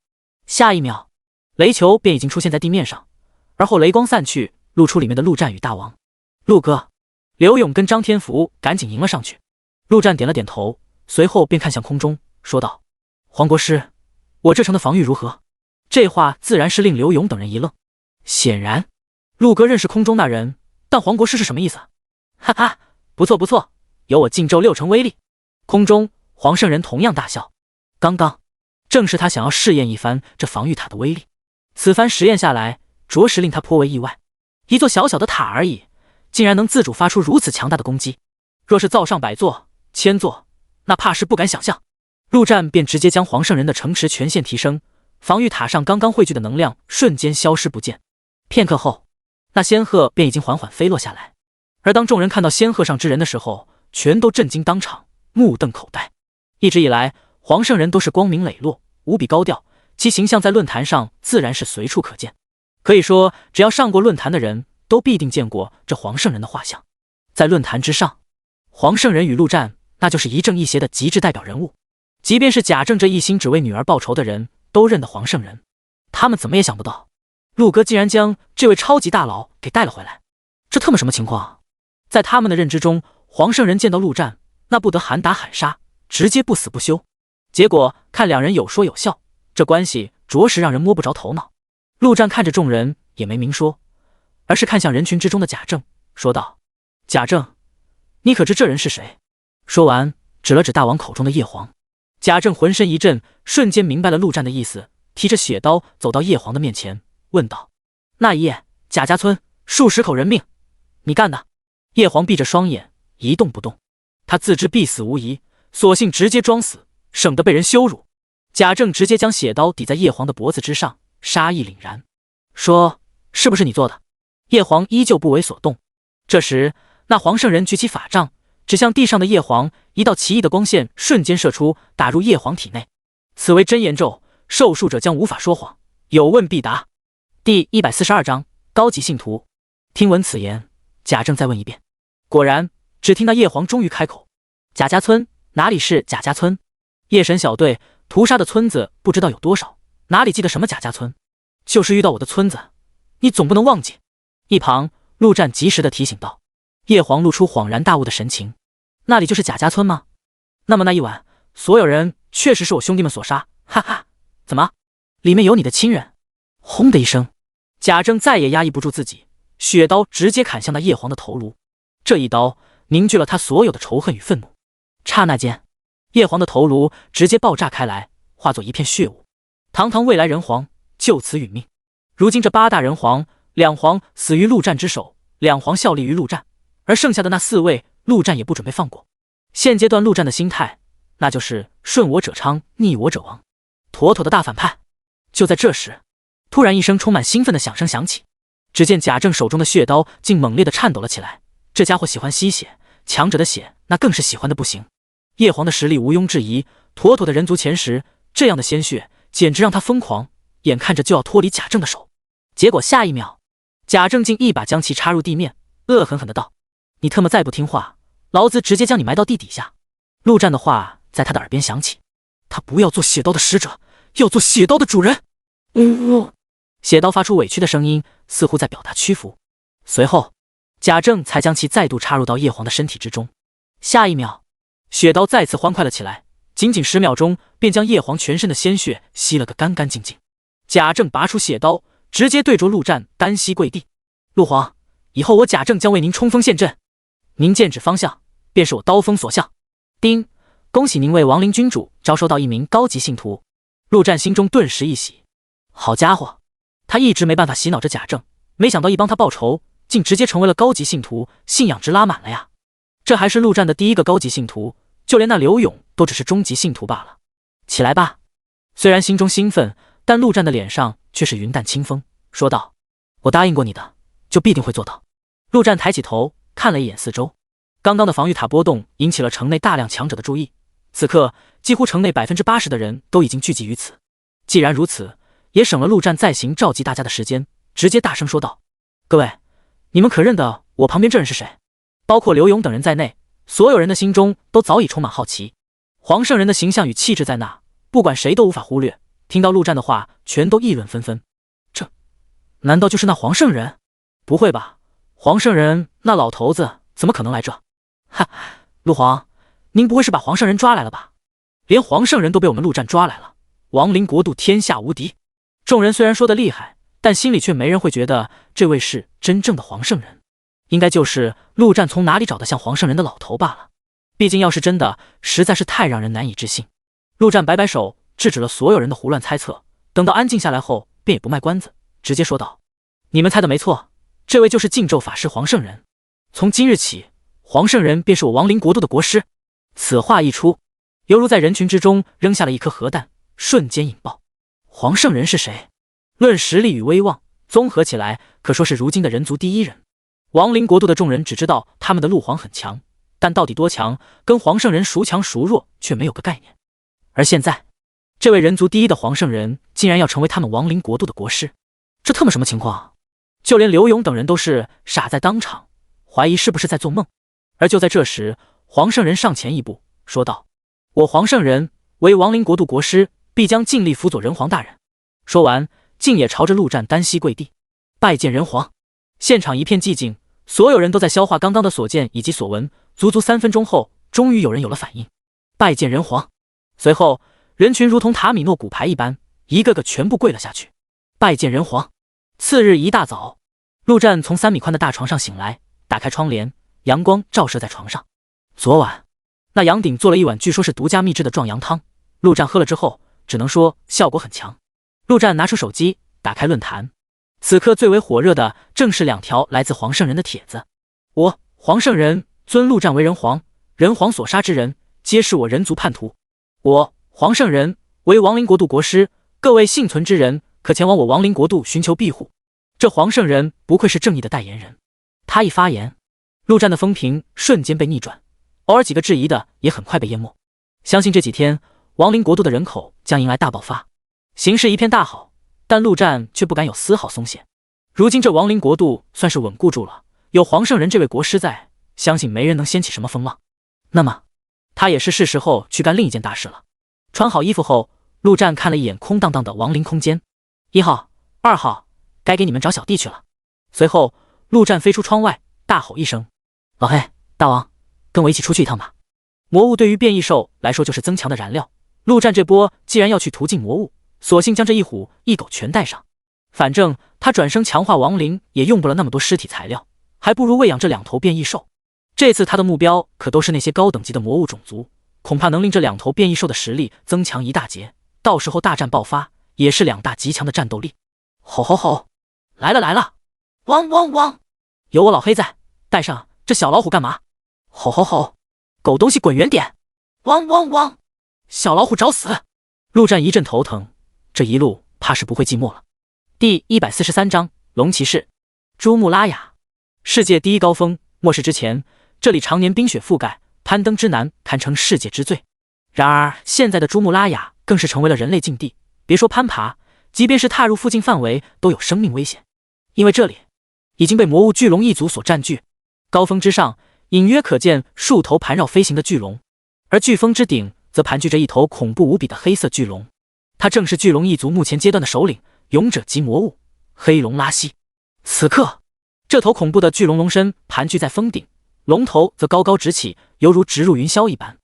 下一秒，雷球便已经出现在地面上，而后雷光散去，露出里面的陆战与大王。陆哥，刘勇跟张天福赶紧迎了上去。陆战点了点头，随后便看向空中说道：黄国师，我这城的防御如何？这话自然是令刘勇等人一愣。显然陆哥认识空中那人，但黄国师是什么意思？哈哈，不错不错，有我禁咒6成威力。空中，黄圣人同样大笑。刚刚正是他想要试验一番这防御塔的威力，此番实验下来，着实令他颇为意外。一座小小的塔而已，竟然能自主发出如此强大的攻击。若是造上100座、1000座，那怕是不敢想象。陆战便直接将黄圣人的城池全线提升，防御塔上刚刚汇聚的能量瞬间消失不见。片刻后，那仙鹤便已经缓缓飞落下来。而当众人看到仙鹤上之人的时候，全都震惊当场，目瞪口呆。一直以来，黄圣人都是光明磊落，无比高调，其形象在论坛上自然是随处可见。可以说，只要上过论坛的人都必定见过这黄圣人的画像。在论坛之上，黄圣人与陆战那就是一正一邪的极致代表人物。即便是贾政这一心只为女儿报仇的人，都认得黄圣人。他们怎么也想不到，陆哥竟然将这位超级大佬给带了回来。这特么什么情况？在他们的认知中，黄圣人见到陆战，那不得喊打喊杀，直接不死不休。结果看两人有说有笑，这关系着实让人摸不着头脑。陆战看着众人也没明说，而是看向人群之中的贾政，说道：贾政，你可知这人是谁？说完指了指大王口中的叶皇。贾政浑身一震，瞬间明白了陆战的意思，提着血刀走到叶皇的面前，问道：那一夜贾家村数十口人命，你干的？叶皇闭着双眼一动不动，他自知必死无疑，索性直接装死，省得被人羞辱。贾政直接将血刀抵在叶皇的脖子之上，杀意凛然，说：是不是你做的？叶皇依旧不为所动。这时那黄圣人举起法杖，指向地上的叶皇，一道奇异的光线瞬间射出，打入叶皇体内。此为真言咒，受术者将无法说谎，有问必答。第142章高级信徒。听闻此言，贾政再问一遍。果然，只听那叶皇终于开口：贾家村哪里是贾家村？夜神小队屠杀的村子不知道有多少，哪里记得什么贾家村？就是遇到我的村子，你总不能忘记。一旁陆战及时的提醒道。叶皇露出恍然大悟的神情，那里就是贾家村吗？那么那一晚，所有人确实是我兄弟们所杀，哈哈！怎么，里面有你的亲人？轰的一声，贾政再也压抑不住自己，血刀直接砍向那叶皇的头颅。这一刀凝聚了他所有的仇恨与愤怒。刹那间，叶皇的头颅直接爆炸开来，化作一片血雾。堂堂未来人皇就此殒命。如今这8大人皇，2皇死于陆战之手，2皇效力于陆战，而剩下的那4位，陆战也不准备放过。现阶段陆战的心态，那就是顺我者昌，逆我者亡，妥妥的大反派。就在这时，突然一声充满兴奋的响声响起，只见贾政手中的血刀竟猛烈地颤抖了起来。这家伙喜欢吸血，强者的血那更是喜欢的不行。叶皇的实力毋庸置疑，妥妥的人族前10，这样的鲜血简直让他疯狂，眼看着就要脱离贾政的手。结果下一秒，贾政竟一把将其插入地面，恶狠狠的道：你特么再不听话，老子直接将你埋到地底下。陆战的话在他的耳边响起，他不要做血刀的使者，要做血刀的主人。血刀发出委屈的声音，似乎在表达屈服。随后贾政才将其再度插入到叶皇的身体之中。下一秒，血刀再次欢快了起来，仅仅10秒钟便将叶皇全身的鲜血吸了个干干净净。贾政拔出血刀，直接对着陆战单膝跪地：陆皇，以后我贾政将为您冲锋陷阵，您剑指方向便是我刀锋所向。丁，恭喜您为亡灵君主招收到1名高级信徒。陆战心中顿时一喜，好家伙，他一直没办法洗脑着贾政，没想到一帮他报仇，竟直接成为了高级信徒，信仰值拉满了呀。这还是陆战的第1个高级信徒，就连那刘勇都只是中级信徒罢了。起来吧。虽然心中兴奋，但陆战的脸上却是云淡清风，说道：我答应过你的，就必定会做到。陆战抬起头看了一眼四周，刚刚的防御塔波动引起了城内大量强者的注意，此刻几乎城内80%的人都已经聚集于此。既然如此，也省了陆战再行召集大家的时间，直接大声说道：各位，你们可认得我旁边这人是谁？包括刘勇等人在内，所有人的心中都早已充满好奇。黄圣人的形象与气质在那，不管谁都无法忽略。听到陆战的话，全都议论纷纷。这难道就是那黄圣人？不会吧，黄圣人那老头子怎么可能来这？哈，陆皇，您不会是把黄圣人抓来了吧？连黄圣人都被我们陆战抓来了，亡灵国度天下无敌。众人虽然说得厉害，但心里却没人会觉得这位是真正的黄圣人。应该就是陆战从哪里找的像黄圣人的老头罢了。毕竟要是真的，实在是太让人难以置信。陆战摆摆手，制止了所有人的胡乱猜测。等到安静下来后，便也不卖关子，直接说道：“你们猜的没错，这位就是禁咒法师黄圣人。从今日起，黄圣人便是我亡灵国度的国师。”此话一出，犹如在人群之中扔下了一颗核弹，瞬间引爆。黄圣人是谁？论实力与威望，综合起来可说是如今的人族第一人。亡灵国度的众人只知道他们的陆皇很强，但到底多强，跟黄圣人孰强孰弱却没有个概念。而现在，这位人族第一的黄圣人竟然要成为他们亡灵国度的国师，这特么什么情况？就连刘勇等人都是傻在当场，怀疑是不是在做梦。而就在这时，黄圣人上前一步，说道：“我黄圣人为亡灵国度国师，必将尽力辅佐人皇大人。”说完，竟也朝着陆战单膝跪地，拜见人皇。现场一片寂静，所有人都在消化刚刚的所见以及所闻。足足3分钟后，终于有人有了反应，拜见人皇。随后，人群如同塔米诺骨牌一般，一个个全部跪了下去，拜见人皇。次日一大早，陆战从3米宽的大床上醒来，打开窗帘，阳光照射在床上。昨晚，那杨鼎做了一碗据说是独家秘制的壮阳汤，陆战喝了之后，只能说效果很强。陆战拿出手机，打开论坛，此刻最为火热的正是2条来自黄圣人的帖子。我黄圣人尊陆战为人皇，人皇所杀之人，皆是我人族叛徒。我黄圣人为亡灵国度国师，各位幸存之人可前往我亡灵国度寻求庇护。这黄圣人不愧是正义的代言人。他一发言，陆战的风评瞬间被逆转，偶尔几个质疑的也很快被淹没。相信这几天亡灵国度的人口将迎来大爆发，形势一片大好，但陆战却不敢有丝毫松懈。如今这亡灵国度算是稳固住了，有黄圣人这位国师在，相信没人能掀起什么风浪。那么他也是时候去干另一件大事了。穿好衣服后，陆战看了一眼空荡荡的亡灵空间，1号、2号，该给你们找小弟去了。随后，陆战飞出窗外，大吼一声：“老黑，大王，跟我一起出去一趟吧！”魔物对于变异兽来说就是增强的燃料，陆战这波既然要去途径魔物，索性将这一虎一狗全带上。反正他转生强化亡灵也用不了那么多尸体材料，还不如喂养这2头变异兽。这次他的目标可都是那些高等级的魔物种族，恐怕能令这2头变异兽的实力增强一大截，到时候大战爆发，也是2大极强的战斗力。吼吼吼！来了来了！汪汪汪！有我老黑在，带上这小老虎干嘛？吼吼吼！狗东西滚远点！汪汪汪！小老虎找死！陆战一阵头疼，这一路怕是不会寂寞了。第143章龙骑士。珠穆拉雅，世界第一高峰，末世之前，这里常年冰雪覆盖，攀登之难，堪称世界之最。然而现在的珠穆拉雅更是成为了人类禁地，别说攀爬，即便是踏入附近范围都有生命危险，因为这里已经被魔物巨龙一族所占据。高峰之上隐约可见数头盘绕飞行的巨龙，而巨峰之顶则盘踞着一头恐怖无比的黑色巨龙，它正是巨龙一族目前阶段的首领，勇者级魔物黑龙拉稀。此刻，这头恐怖的巨龙龙身盘踞在峰顶，龙头则高高直起，犹如直入云霄一般。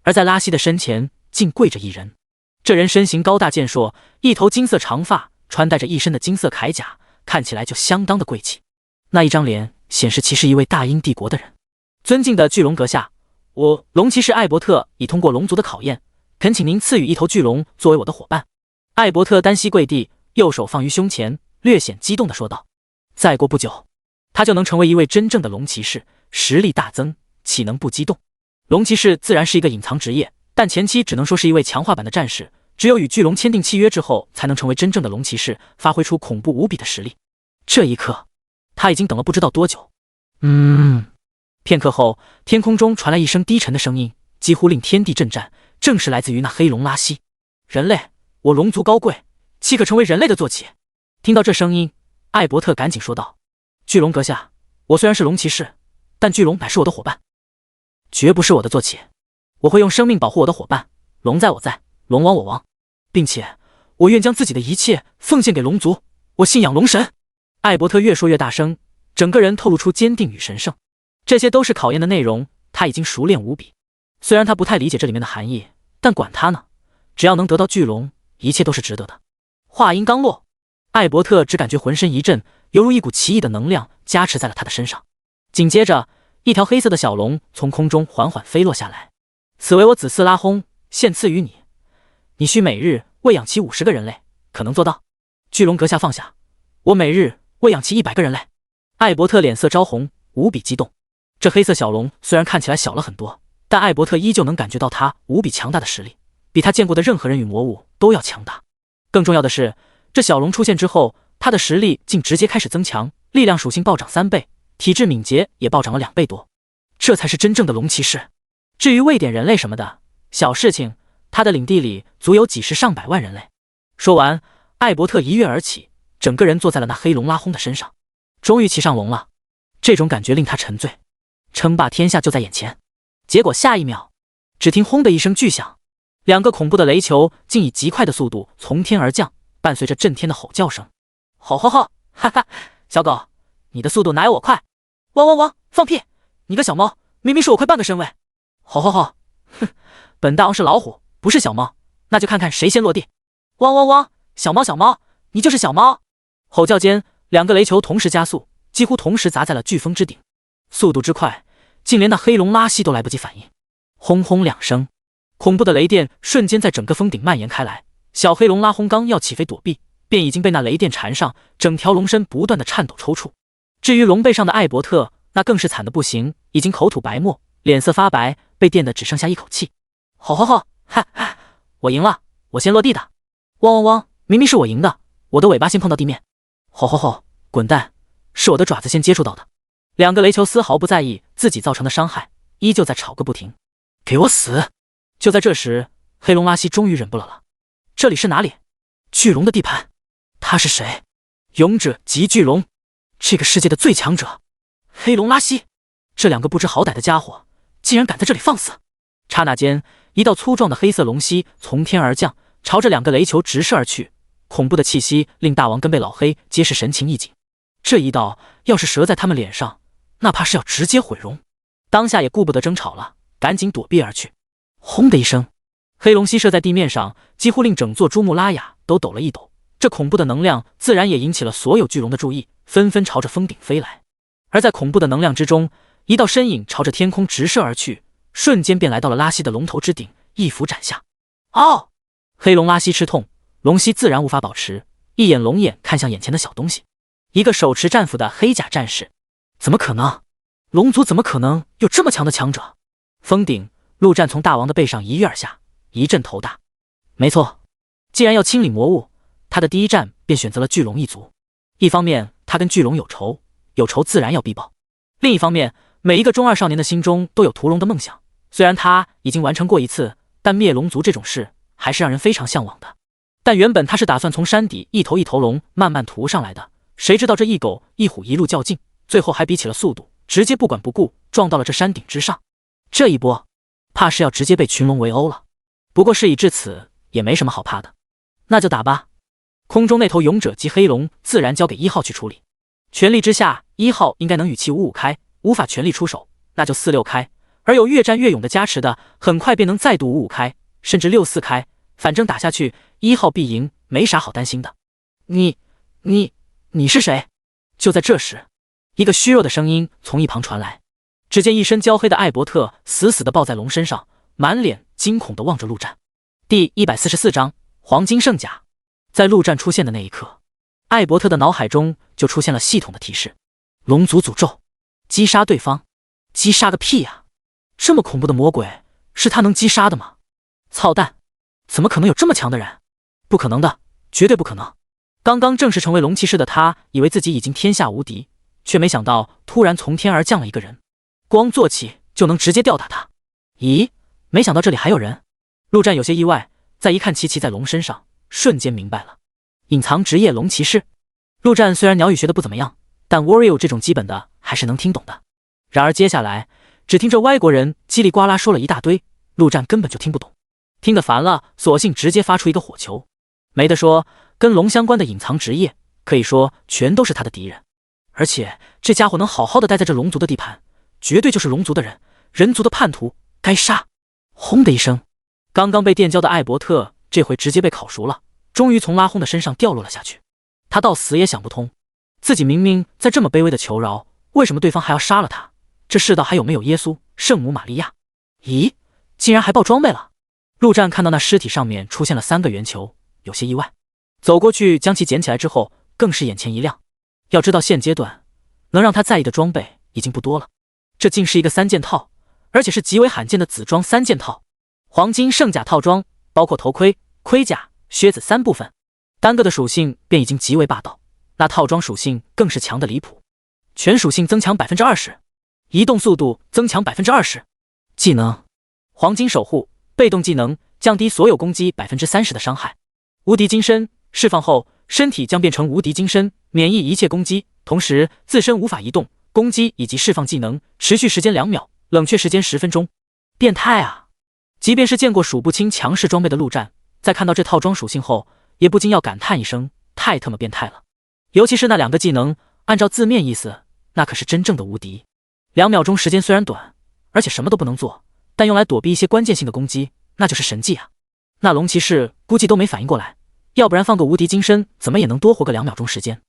而在拉稀的身前，竟跪着一人。这人身形高大健硕，一头金色长发，穿戴着一身的金色铠甲，看起来就相当的贵气。那一张脸显示其是一位大英帝国的人。尊敬的巨龙阁下，我龙骑士艾伯特已通过龙族的考验，恳请您赐予一头巨龙作为我的伙伴。艾伯特单膝跪地，右手放于胸前，略显激动地说道：“再过不久，他就能成为一位真正的龙骑士，实力大增，岂能不激动？”龙骑士自然是一个隐藏职业，但前期只能说是一位强化版的战士，只有与巨龙签订契约之后，才能成为真正的龙骑士，发挥出恐怖无比的实力。这一刻，他已经等了不知道多久。片刻后，天空中传来一声低沉的声音，几乎令天地震颤，正是来自于那黑龙拉稀。人类，我龙族高贵，岂可成为人类的坐骑？听到这声音，艾伯特赶紧说道：“巨龙阁下，我虽然是龙骑士，但巨龙乃是我的伙伴，绝不是我的坐骑。我会用生命保护我的伙伴，龙在我在，龙亡我亡，并且我愿将自己的一切奉献给龙族，我信仰龙神。”艾伯特越说越大声，整个人透露出坚定与神圣。这些都是考验的内容，他已经熟练无比。虽然他不太理解这里面的含义，但管他呢，只要能得到巨龙，一切都是值得的。话音刚落，艾伯特只感觉浑身一震，犹如一股奇异的能量加持在了他的身上。紧接着，一条黑色的小龙从空中缓缓飞落下来。此为我子嗣拉轰，现赐于你。你需每日喂养其50个人类，可能做到？巨龙阁下放下，我每日喂养其100个人类。艾伯特脸色招红，无比激动。这黑色小龙虽然看起来小了很多，但艾伯特依旧能感觉到它无比强大的实力，比他见过的任何人与魔物都要强大。更重要的是，这小龙出现之后，他的实力竟直接开始增强，力量属性暴涨3倍，体质敏捷也暴涨了2倍多。这才是真正的龙骑士。至于喂点人类什么的小事情，他的领地里足有几十上百万人类。说完，艾伯特一跃而起，整个人坐在了那黑龙拉轰的身上。终于骑上龙了，这种感觉令他沉醉，称霸天下就在眼前。结果下一秒，只听轰的一声巨响，2个恐怖的雷球竟以极快的速度从天而降，伴随着震天的吼叫声。吼吼吼，哈哈，小狗，你的速度哪有我快？汪汪汪，放屁！你个小猫，明明是我快半个身位。吼吼吼，哼，本大王是老虎，不是小猫，那就看看谁先落地。汪汪汪，小猫小猫，你就是小猫！吼叫间，2个雷球同时加速，几乎同时砸在了飓风之顶，速度之快，竟连那黑龙拉稀都来不及反应。轰轰2声，恐怖的雷电瞬间在整个峰顶蔓延开来。小黑龙拉轰刚要起飞躲避，便已经被那雷电缠上，整条龙身不断的颤抖抽搐。至于龙背上的艾伯特，那更是惨的不行，已经口吐白沫，脸色发白，被电得只剩下一口气。吼吼吼，哈哈，我赢了，我先落地的。汪汪汪，明明是我赢的，我的尾巴先碰到地面。吼吼吼，滚蛋，是我的爪子先接触到的。2个雷球丝毫不在意自己造成的伤害，依旧在吵个不停。给我死！就在这时，黑龙拉稀终于忍不了。这里是哪里？巨龙的地盘。他是谁？勇者级巨龙，这个世界的最强者。黑龙拉稀，这2个不知好歹的家伙，竟然敢在这里放肆！刹那间，一道粗壮的黑色龙息从天而降，朝着2个雷球直射而去。恐怖的气息令大王跟被老黑皆是神情一紧。这一刀要是折在他们脸上，那怕是要直接毁容。当下也顾不得争吵了，赶紧躲避而去。轰的一声，黑龙息射在地面上，几乎令整座珠穆拉雅都抖了一抖。这恐怖的能量自然也引起了所有巨龙的注意，纷纷朝着峰顶飞来。而在恐怖的能量之中，一道身影朝着天空直射而去，瞬间便来到了拉稀的龙头之顶，一斧斩下。嗷！黑龙拉稀吃痛，龙息自然无法保持，一眼龙眼看向眼前的小东西，一个手持战斧的黑甲战士。怎么可能？龙族怎么可能有这么强的强者？峰顶，陆战从大王的背上一跃而下，一阵头大。没错，既然要清理魔物，他的第一站便选择了巨龙一族。一方面，他跟巨龙有仇，有仇自然要必报；另一方面，每一个中二少年的心中都有屠龙的梦想。虽然他已经完成过一次，但灭龙族这种事还是让人非常向往的。但原本他是打算从山底一头一头龙慢慢屠上来的，谁知道这一狗一虎一路较劲，最后还比起了速度，直接不管不顾撞到了这山顶之上。这一波，怕是要直接被群龙围殴了。不过事已至此，也没什么好怕的，那就打吧。空中那头勇者级黑龙自然交给1号去处理。全力之下，1号应该能与其5-5开，无法全力出手，那就4-6开。而有越战越勇的加持的，很快便能再度5-5开，甚至6-4开。反正打下去，1号必赢，没啥好担心的。你是谁？就在这时，一个虚弱的声音从一旁传来。只见一身焦黑的艾伯特死死地抱在龙身上，满脸惊恐地望着陆战。第144章黄金圣甲。在陆战出现的那一刻，艾伯特的脑海中就出现了系统的提示：龙族诅咒，击杀对方。击杀个屁呀！这么恐怖的魔鬼，是他能击杀的吗？操蛋！怎么可能有这么强的人？不可能的，绝对不可能！刚刚正式成为龙骑士的他，以为自己已经天下无敌，却没想到突然从天而降了一个人，光坐骑就能直接吊打他。咦，没想到这里还有人。陆战有些意外，再一看齐骑在龙身上，瞬间明白了，隐藏职业龙骑士。陆战虽然鸟语学的不怎么样，但 Warrior 这种基本的还是能听懂的。然而接下来，只听这歪国人叽里呱啦说了一大堆，陆战根本就听不懂，听得烦了，索性直接发出一个火球。没得说，跟龙相关的隐藏职业，可以说全都是他的敌人。而且这家伙能好好的待在这龙族的地盘，绝对就是龙族的人，人族的叛徒，该杀！轰的一声，刚刚被电焦的艾伯特这回直接被烤熟了，终于从拉轰的身上掉落了下去。他到死也想不通，自己明明在这么卑微的求饶，为什么对方还要杀了他？这世道还有没有耶稣、圣母玛利亚？咦，竟然还爆装备了！陆战看到那尸体上面出现了3个圆球，有些意外，走过去将其捡起来之后，更是眼前一亮。要知道现阶段能让他在意的装备已经不多了，这竟是一个3件套，而且是极为罕见的紫装3件套，黄金圣甲套装，包括头盔、盔甲、靴子3部分，单个的属性便已经极为霸道，那套装属性更是强的离谱。全属性增强 20%， 移动速度增强 20%， 技能黄金守护，被动技能降低所有攻击 30% 的伤害，无敌金身释放后身体将变成无敌金身，免疫一切攻击，同时自身无法移动，攻击以及释放技能持续时间2秒，冷却时间10分钟。变态啊！即便是见过数不清强势装备的陆战，在看到这套装属性后也不禁要感叹一声，太他妈变态了。尤其是那2个技能，按照字面意思那可是真正的无敌。2秒钟时间虽然短，而且什么都不能做，但用来躲避一些关键性的攻击，那就是神技啊！那龙骑士估计都没反应过来，要不然放个无敌金身怎么也能多活个2秒钟时间。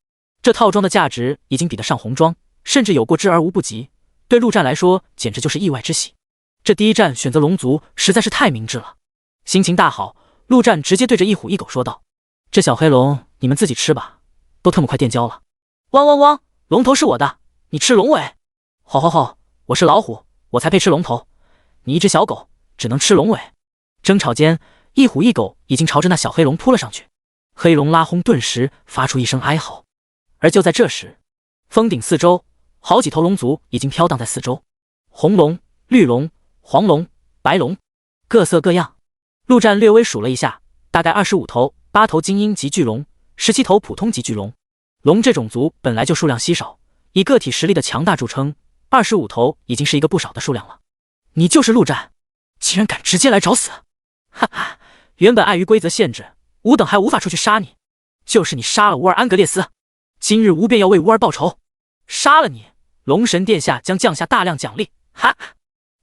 这套装的价值已经比得上红装，甚至有过之而无不及，对陆战来说简直就是意外之喜。这第一战选择龙族实在是太明智了。心情大好，陆战直接对着一虎一狗说道：这小黑龙你们自己吃吧，都特么快电交了。汪汪汪，龙头是我的，你吃龙尾。吼吼吼，我是老虎，我才配吃龙头，你一只小狗只能吃龙尾。争吵间，一虎一狗已经朝着那小黑龙扑了上去，黑龙拉轰顿时发出一声哀嚎。而就在这时，峰顶四周好几头龙族已经飘荡在四周，红龙、绿龙、黄龙、白龙，各色各样。陆战略微数了一下，大概25头，8头精英级巨龙，17头普通级巨龙。龙这种族本来就数量稀少，以个体实力的强大著称，25头已经是一个不少的数量了。你就是陆战，竟然敢直接来找死！哈哈，原本碍于规则限制，5等还无法出去杀你，就是你杀了乌尔安格列斯，今日吾便要为乌尔报仇，杀了你，龙神殿下将降下大量奖励！哈哈！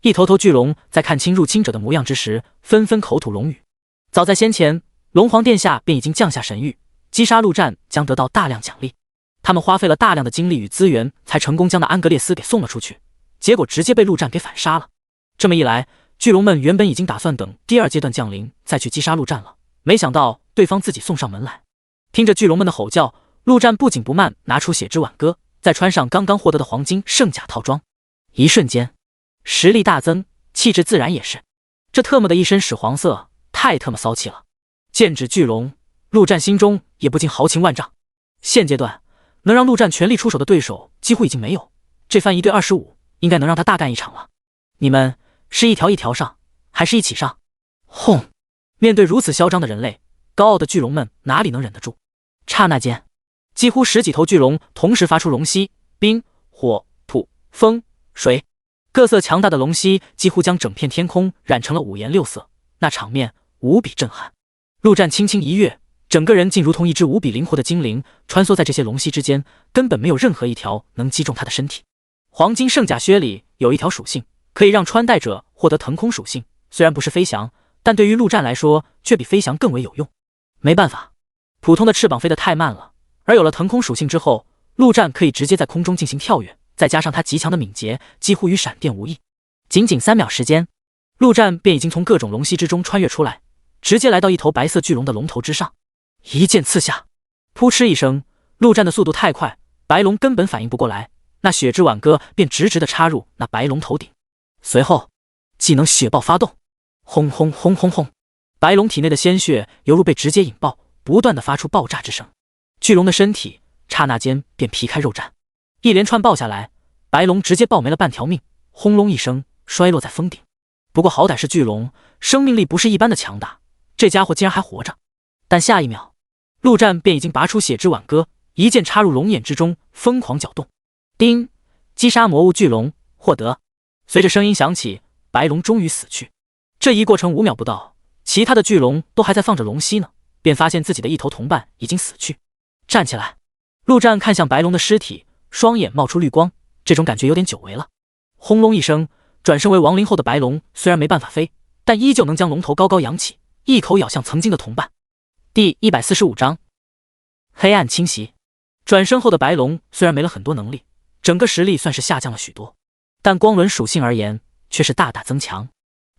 一头头巨龙在看清入侵者的模样之时，纷纷口吐龙语。早在先前，龙皇殿下便已经降下神谕，击杀陆战将得到大量奖励。他们花费了大量的精力与资源，才成功将那安格列斯给送了出去，结果直接被陆战给反杀了。这么一来，巨龙们原本已经打算等第2阶段降临再去击杀陆战了，没想到对方自己送上门来。听着巨龙们的吼叫，陆战不紧不慢拿出血之挽歌，再穿上刚刚获得的黄金圣甲套装，一瞬间实力大增，气质自然也是。这特么的一身屎黄色，太特么骚气了。剑指巨龙，陆战心中也不禁豪情万丈。现阶段能让陆战全力出手的对手几乎已经没有，这番1对25应该能让他大干一场了。你们是一条一条上，还是一起上？轰！面对如此嚣张的人类，高傲的巨龙们哪里能忍得住？刹那间，几乎10几头巨龙同时发出龙息，冰、火、土、风、水，各色强大的龙息几乎将整片天空染成了5颜6色，那场面无比震撼。陆战轻轻一跃，整个人竟如同一只无比灵活的精灵，穿梭在这些龙息之间，根本没有任何一条能击中他的身体。黄金圣甲靴里有一条属性，可以让穿戴者获得腾空属性，虽然不是飞翔，但对于陆战来说却比飞翔更为有用。没办法，普通的翅膀飞得太慢了，而有了腾空属性之后，陆战可以直接在空中进行跳跃，再加上他极强的敏捷，几乎与闪电无异。仅仅3秒时间，陆战便已经从各种龙息之中穿越出来，直接来到一头白色巨龙的龙头之上，一剑刺下，扑哧一声，陆战的速度太快，白龙根本反应不过来，那血之挽歌便直直的插入那白龙头顶。随后技能血爆发动，轰轰轰轰轰，白龙体内的鲜血犹如被直接引爆，不断的发出爆炸之声。巨龙的身体刹那间便皮开肉绽，一连串爆下来，白龙直接爆没了半条命，轰隆一声摔落在峰顶。不过好歹是巨龙，生命力不是一般的强大，这家伙竟然还活着。但下一秒，陆战便已经拔出血之挽歌，一剑插入龙眼之中，疯狂搅动。叮！击杀魔物巨龙获得。随着声音响起，白龙终于死去。这一过程5秒不到，其他的巨龙都还在放着龙息呢，便发现自己的一头同伴已经死去。站起来！陆战看向白龙的尸体，双眼冒出绿光，这种感觉有点久违了。轰隆一声，转身为亡灵后的白龙虽然没办法飞，但依旧能将龙头高高扬起，一口咬向曾经的同伴。第145章黑暗侵袭。转身后的白龙虽然没了很多能力，整个实力算是下降了许多，但光轮属性而言却是大大增强。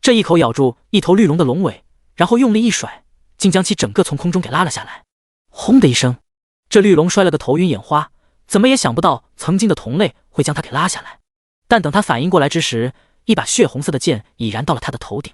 这一口咬住一头绿龙的龙尾，然后用力一甩，竟将其整个从空中给拉了下来。轰的一声，这绿龙摔了个头晕眼花，怎么也想不到曾经的同类会将他给拉下来。但等他反应过来之时，一把血红色的剑已然到了他的头顶。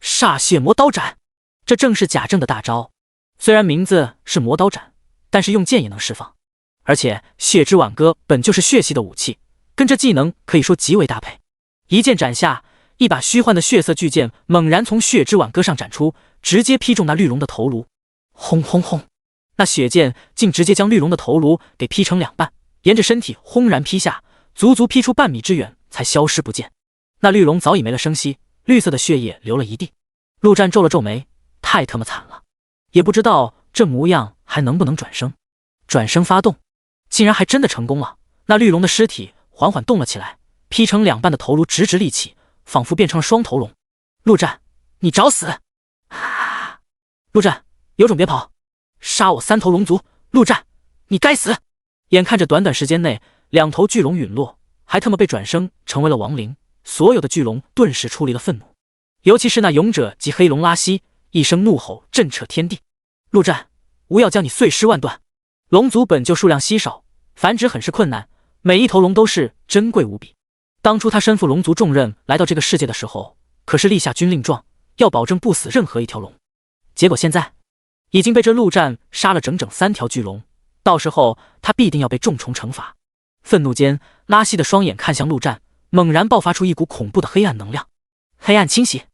煞血魔刀斩，这正是贾政的大招。虽然名字是魔刀斩，但是用剑也能释放，而且血之挽歌本就是血系的武器，跟这技能可以说极为搭配。一剑斩下，一把虚幻的血色巨剑猛然从血之挽歌上斩出，直接劈中那绿龙的头颅。轰轰轰！那血剑竟直接将绿龙的头颅给劈成两半，沿着身体轰然劈下，足足劈出半米之远才消失不见。那绿龙早已没了声息，绿色的血液流了一地。陆战皱了皱眉，太他妈惨了，也不知道这模样还能不能转生。转生发动，竟然还真的成功了。那绿龙的尸体缓缓动了起来，劈成两半的头颅直直立起，仿佛变成了双头龙。陆战，你找死！啊！陆战，有种别跑！杀我三头龙族！陆战，你该死！眼看着短短时间内两头巨龙陨落，还他妈被转生成为了亡灵，所有的巨龙顿时出离了愤怒。尤其是那勇者及黑龙拉西，一声怒吼震彻天地。陆战，吾要将你碎尸万段！龙族本就数量稀少，繁殖很是困难，每一头龙都是珍贵无比。当初他身负龙族重任来到这个世界的时候，可是立下军令状，要保证不死任何一条龙。结果现在已经被这陆战杀了整整3条巨龙，到时候他必定要被重重惩罚。愤怒间，拉西的双眼看向陆战，猛然爆发出一股恐怖的黑暗能量。黑暗侵袭，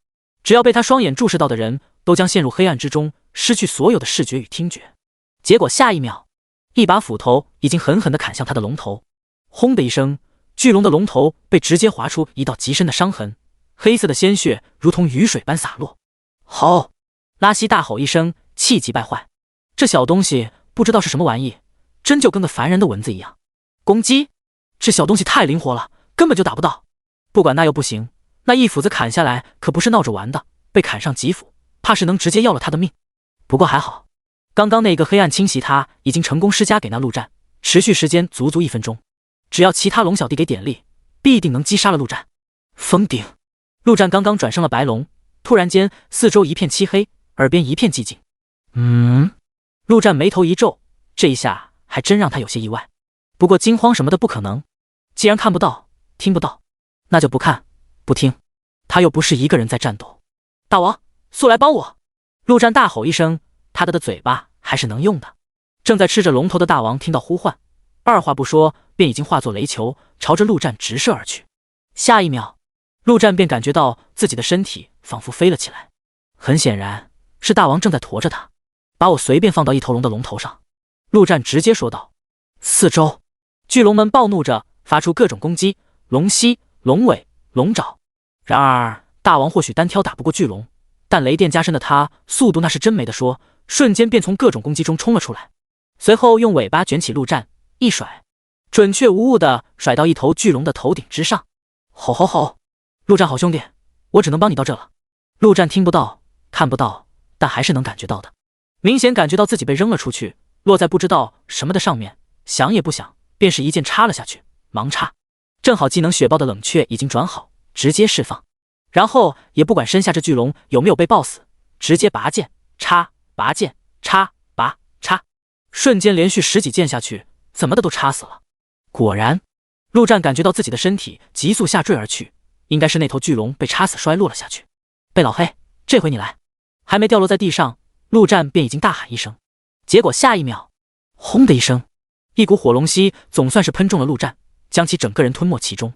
只要被他双眼注视到的人都将陷入黑暗之中，失去所有的视觉与听觉。结果下一秒，一把斧头已经狠狠地砍向他的龙头。轰的一声，巨龙的龙头被直接划出一道极深的伤痕，黑色的鲜血如同雨水般洒落。吼！拉西大吼一声，气急败坏。这小东西不知道是什么玩意，真就跟个凡人的蚊子一样。攻击！这小东西太灵活了，根本就打不到。不管那又不行，那一斧子砍下来可不是闹着玩的，被砍上几斧，怕是能直接要了他的命。不过还好，刚刚那个黑暗侵袭他已经成功施加给那陆战，持续时间足足1分钟。只要其他龙小弟给点力，必定能击杀了陆战。封顶！陆战刚刚转生了白龙，突然间四周一片漆黑，耳边一片寂静。陆战眉头一皱，这一下还真让他有些意外。不过惊慌什么的不可能，既然看不到听不到，那就不看不听。他又不是一个人在战斗。大王，速来帮我！陆战大吼一声，他的嘴巴还是能用的。正在吃着龙头的大王听到呼唤，二话不说便已经化作雷球，朝着陆战直射而去。下一秒，陆战便感觉到自己的身体仿佛飞了起来。很显然是大王正在驮着他，把我随便放到一头龙的龙头上。陆战直接说道。四周巨龙们暴怒着，发出各种攻击，龙息、龙尾、龙爪。然而大王或许单挑打不过巨龙，但雷电加身的他速度那是真没得说，瞬间便从各种攻击中冲了出来，随后用尾巴卷起陆战一甩，准确无误地甩到一头巨龙的头顶之上。吼吼吼！陆战好兄弟，我只能帮你到这了。陆战听不到看不到，但还是能感觉到的，明显感觉到自己被扔了出去，落在不知道什么的上面，想也不想便是一剑插了下去。盲插，正好技能血爆的冷却已经转好，直接释放，然后也不管身下这巨龙有没有被爆死，直接拔剑插拔剑插拔插，瞬间连续10几剑下去，怎么的都插死了。果然，陆战感觉到自己的身体急速下坠而去，应该是那头巨龙被插死摔落了下去。贝老黑，这回你来！还没掉落在地上，陆战便已经大喊一声。结果下一秒，轰的一声，一股火龙息总算是喷中了陆战，将其整个人吞没其中。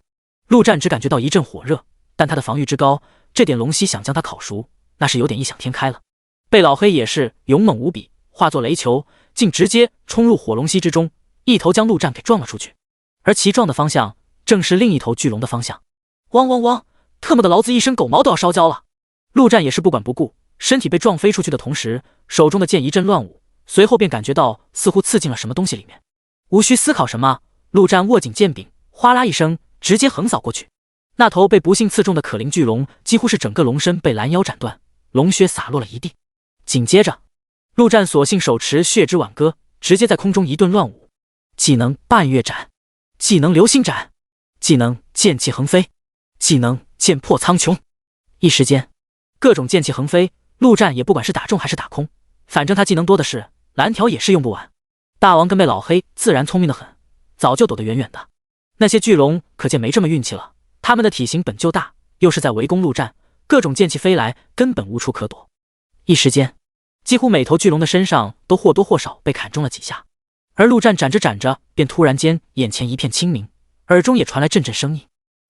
陆战只感觉到一阵火热，但他的防御之高，这点龙息想将他烤熟，那是有点异想天开了。贝老黑也是勇猛无比，化作雷球，竟直接冲入火龙息之中，一头将陆战给撞了出去。而其撞的方向正是另一头巨龙的方向。汪汪汪！特么的，老子一身狗毛都要烧焦了！陆战也是不管不顾，身体被撞飞出去的同时，手中的剑一阵乱舞，随后便感觉到似乎刺进了什么东西里面。无需思考什么，陆战握紧剑柄，哗啦一声，直接横扫过去。那头被不幸刺中的可灵巨龙，几乎是整个龙身被拦腰斩断，龙血洒落了一地。紧接着，陆战索性手持血之挽歌，直接在空中一顿乱舞，技能半月斩。技能流星斩，技能剑气横飞，技能剑破苍穹。一时间，各种剑气横飞，陆战也不管是打中还是打空，反正他技能多的是，蓝条也是用不完。大王跟被老黑自然聪明的很，早就躲得远远的。那些巨龙可见没这么运气了，他们的体型本就大，又是在围攻陆战，各种剑气飞来，根本无处可躲。一时间，几乎每头巨龙的身上都或多或少被砍中了几下。而陆战斩着斩着，便突然间眼前一片清明，耳中也传来阵阵声音。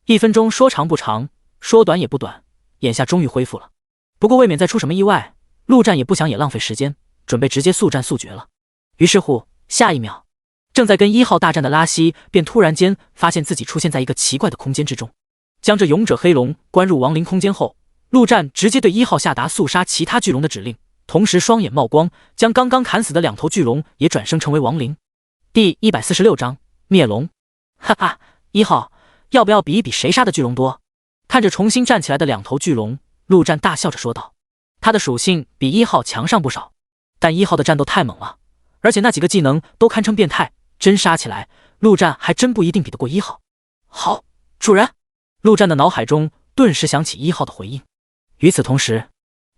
1分钟说长不长，说短也不短，眼下终于恢复了。不过为免再出什么意外，陆战也不想也浪费时间，准备直接速战速决了。于是乎，下一秒，正在跟1号大战的拉希便突然间发现自己出现在一个奇怪的空间之中。将这勇者黑龙关入亡灵空间后，陆战直接对1号下达速杀其他巨龙的指令，同时双眼冒光，将刚刚砍死的2头巨龙也转生成为亡灵。第146章灭龙。哈哈，1号，要不要比一比谁杀的巨龙多？看着重新站起来的2头巨龙，陆战大笑着说道。他的属性比1号强上不少，但1号的战斗太猛了，而且那几个技能都堪称变态，真杀起来，陆战还真不一定比得过1号。好，主人。陆战的脑海中顿时响起1号的回应。与此同时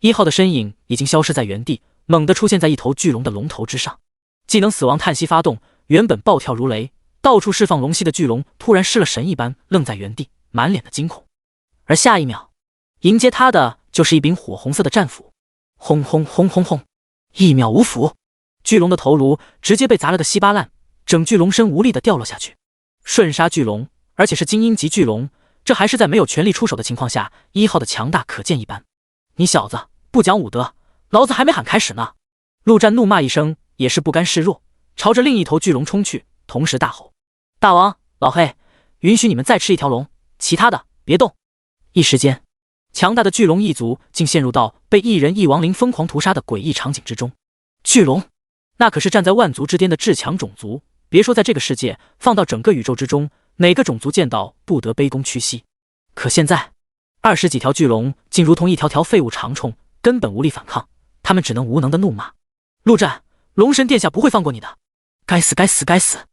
，1号的身影已经消失在原地，猛地出现在一头巨龙的龙头之上。技能死亡叹息发动，原本暴跳如雷，到处释放龙息的巨龙突然失了神一般，愣在原地，满脸的惊恐。而下一秒，迎接他的就是一柄火红色的战斧，轰轰轰轰轰，1秒无斧，巨龙的头颅直接被砸了个稀巴烂，整具龙身无力的掉落下去。瞬杀巨龙，而且是精英级巨龙，这还是在没有全力出手的情况下，1号的强大可见一斑。你小子不讲武德，老子还没喊开始呢！陆战怒骂一声，也是不甘示弱，朝着另一头巨龙冲去，同时大吼：大王，老黑，允许你们再吃一条龙，其他的别动！一时间，强大的巨龙一族竟陷入到被一人一亡灵疯狂屠杀的诡异场景之中。巨龙，那可是站在万族之巅的至强种族，别说在这个世界，放到整个宇宙之中，哪个种族见到不得卑躬屈膝？可现在20几条巨龙竟如同一条条废物长虫，根本无力反抗，他们只能无能的怒骂：陆战，龙神殿下不会放过你的！该死该死该死！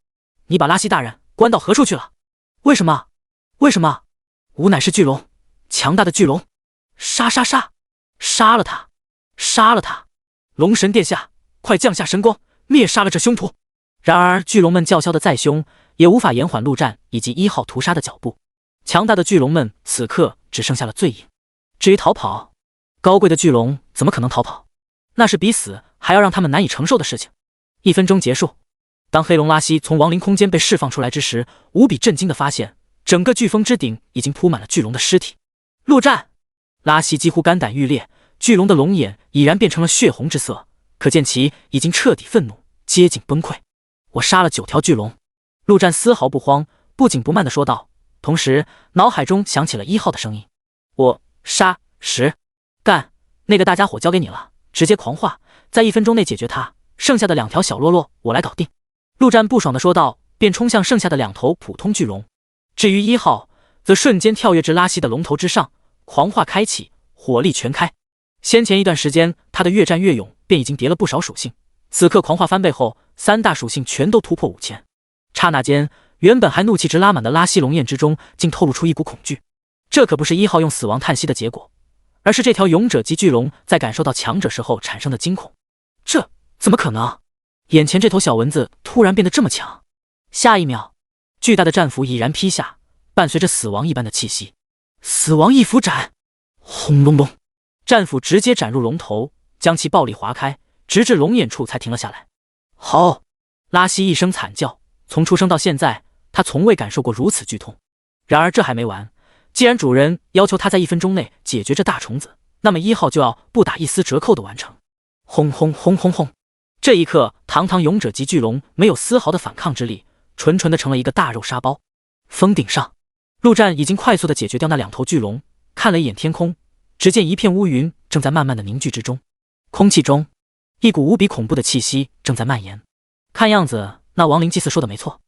你把拉希大人关到何处去了？为什么？为什么？吾乃是巨龙，强大的巨龙！杀杀杀！杀了他！杀了他！龙神殿下，快降下神光，灭杀了这凶徒！然而巨龙们叫嚣的再凶，也无法延缓陆战以及1号屠杀的脚步。强大的巨龙们此刻只剩下了醉影。至于逃跑，高贵的巨龙怎么可能逃跑？那是比死还要让他们难以承受的事情。1分钟结束，当黑龙拉希从亡灵空间被释放出来之时，无比震惊地发现，整个飓风之顶已经铺满了巨龙的尸体。陆战！拉希几乎肝胆欲裂，巨龙的龙眼已然变成了血红之色，可见其已经彻底愤怒，接近崩溃。我杀了9条巨龙！陆战丝毫不慌，不紧不慢地说道，同时脑海中响起了1号的声音：我杀10干，那个大家伙交给你了，直接狂化，在1分钟内解决他，剩下的2条小喽啰我来搞定。陆战不爽地说道，便冲向剩下的2头普通巨龙。至于1号，则瞬间跳跃至拉希的龙头之上，狂化开启，火力全开。先前一段时间他的越战越勇，便已经叠了不少属性，此刻狂化翻倍后，3大属性全都突破5000。刹那间，原本还怒气值拉满的拉希龙焰之中，竟透露出一股恐惧。这可不是1号用死亡叹息的结果，而是这条勇者级巨龙在感受到强者时候产生的惊恐。这怎么可能？眼前这头小蚊子突然变得这么强。下一秒，巨大的战斧已然劈下，伴随着死亡一般的气息。死亡一斧斩！轰隆隆，战斧直接斩入龙头，将其暴力划开，直至龙眼处才停了下来。好！拉希一声惨叫，从出生到现在，他从未感受过如此剧痛。然而这还没完，既然主人要求他在1分钟内解决这大虫子，那么1号就要不打一丝折扣的完成。轰轰轰轰轰！这一刻，堂堂勇者级巨龙没有丝毫的反抗之力，纯纯的成了一个大肉沙包。峰顶上，陆战已经快速的解决掉那2头巨龙，看了一眼天空，只见一片乌云正在慢慢的凝聚之中，空气中一股无比恐怖的气息正在蔓延。看样子那亡灵祭司说的没错，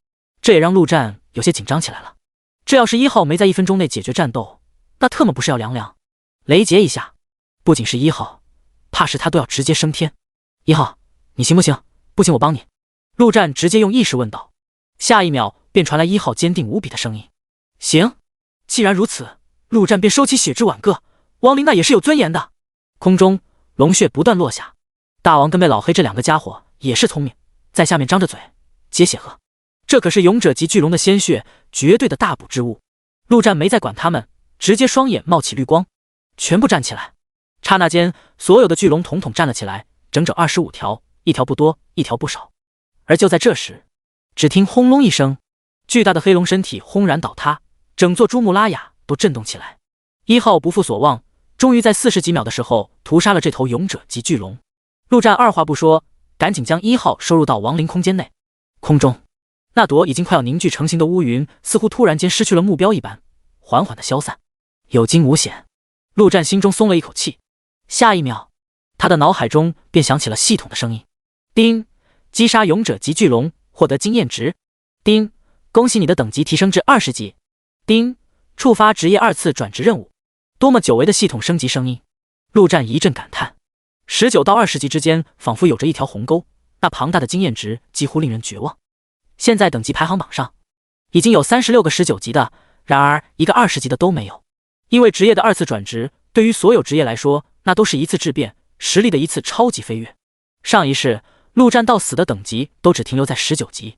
这也让陆战有些紧张起来了。这要是1号没在1分钟内解决战斗，那特么不是要凉凉？雷劫一下，不仅是1号，怕是他都要直接升天。1号，你行不行？不行我帮你。陆战直接用意识问道。下一秒，便传来1号坚定无比的声音：“行，既然如此，陆战便收起血之挽歌，亡灵那也是有尊严的。”空中龙血不断落下，大王跟被老黑这2个家伙也是聪明，在下面张着嘴接血喝，这可是勇者级巨龙的鲜血，绝对的大补之物。陆战没再管他们，直接双眼冒起绿光，全部站起来。刹那间，所有的巨龙统统站了起来，整整25条，一条不多，一条不少。而就在这时，只听轰隆一声，巨大的黑龙身体轰然倒塌，整座珠穆拉雅都震动起来。1号不负所望，终于在40几秒的时候屠杀了这头勇者级巨龙。陆战二话不说，赶紧将1号收入到亡灵空间内。空中，那朵已经快要凝聚成型的乌云，似乎突然间失去了目标一般，缓缓的消散，有惊无险。陆战心中松了一口气。下一秒，他的脑海中便响起了系统的声音：叮，击杀勇者级巨龙，获得经验值。叮，恭喜你的等级提升至20级。叮，触发职业2次转职任务。多么久违的系统升级声音！陆战一阵感叹，19到20级之间仿佛有着一条鸿沟，那庞大的经验值几乎令人绝望。现在等级排行榜上已经有36个19级的，然而一个20级的都没有。因为职业的2次转职，对于所有职业来说，那都是一次质变，实力的一次超级飞跃。上一世陆战到死的等级都只停留在19级，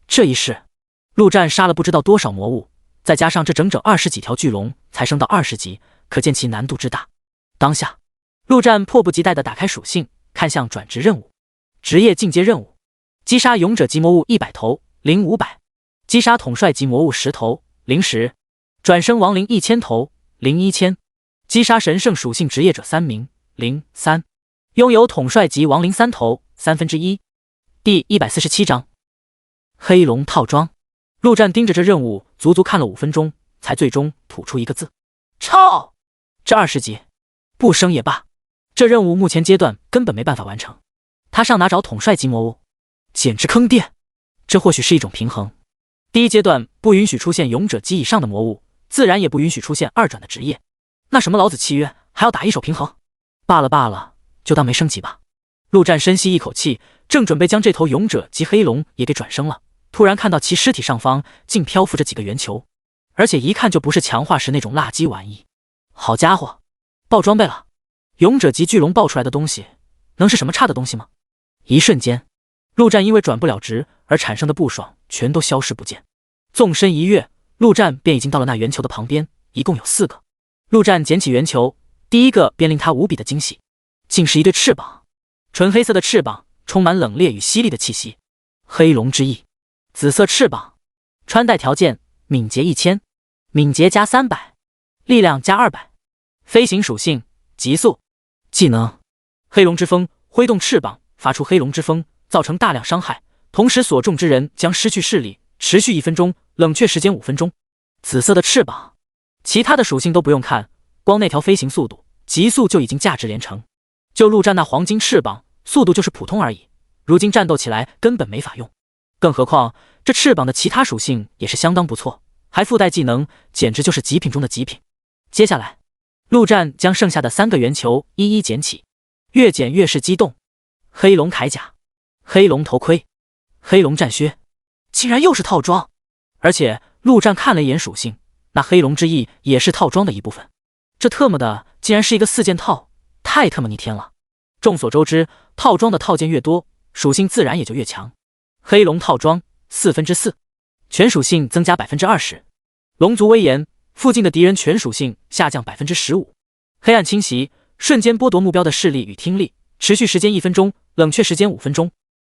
这一世陆战杀了不知道多少魔物，再加上这整整20几条巨龙才升到20级，可见其难度之大。当下陆战迫不及待地打开属性，看向转职任务。职业进阶任务：击杀勇者级魔物100头，零500；击杀统帅级魔物10头，零10；转生亡灵1000头，零1000；击杀神圣属性职业者3名，零3；拥有统帅级亡灵3头，1/3。第147章黑龙套装。陆战盯着这任务足足看了5分钟，才最终吐出一个字：操！这20级不升也罢，这任务目前阶段根本没办法完成。他上哪找统帅级魔物？简直坑爹！这或许是一种平衡。第一阶段不允许出现勇者级以上的魔物，自然也不允许出现2转的职业。那什么老子契约还要打一手平衡？罢了，就当没升级吧。陆战深吸一口气，正准备将这头勇者级黑龙也给转生了，突然看到其尸体上方竟漂浮着几个圆球，而且一看就不是强化时那种垃圾玩意。好家伙，爆装备了！勇者级巨龙爆出来的东西能是什么差的东西吗？一瞬间，陆战因为转不了职而产生的不爽全都消失不见。纵身一跃，陆战便已经到了那圆球的旁边，一共有4个。陆战捡起圆球，第一个便令他无比的惊喜，竟是一对翅膀。纯黑色的翅膀充满冷冽与犀利的气息。黑龙之翼，紫色翅膀，穿戴条件：敏捷1000，敏捷加300，力量加200，飞行属性：急速。技能：黑龙之风，挥动翅膀发出黑龙之风，造成大量伤害，同时所中之人将失去视力，持续1分钟，冷却时间5分钟。紫色的翅膀，其他的属性都不用看，光那条飞行速度，极速就已经价值连城。就陆战那黄金翅膀，速度就是普通而已，如今战斗起来根本没法用。更何况这翅膀的其他属性也是相当不错，还附带技能，简直就是极品中的极品。接下来，陆战将剩下的3个圆球一一捡起，越捡越是激动。黑龙铠甲、黑龙头盔、黑龙战靴，竟然又是套装！而且陆战看了一眼属性，那黑龙之翼也是套装的一部分。这特么的竟然是一个4件套，太特么逆天了！众所周知，套装的套件越多，属性自然也就越强。黑龙套装4/4，全属性增加20%。龙族威严，附近的敌人全属性下降15%。黑暗侵袭，瞬间剥夺目标的视力与听力，持续时间1分钟，冷却时间5分钟。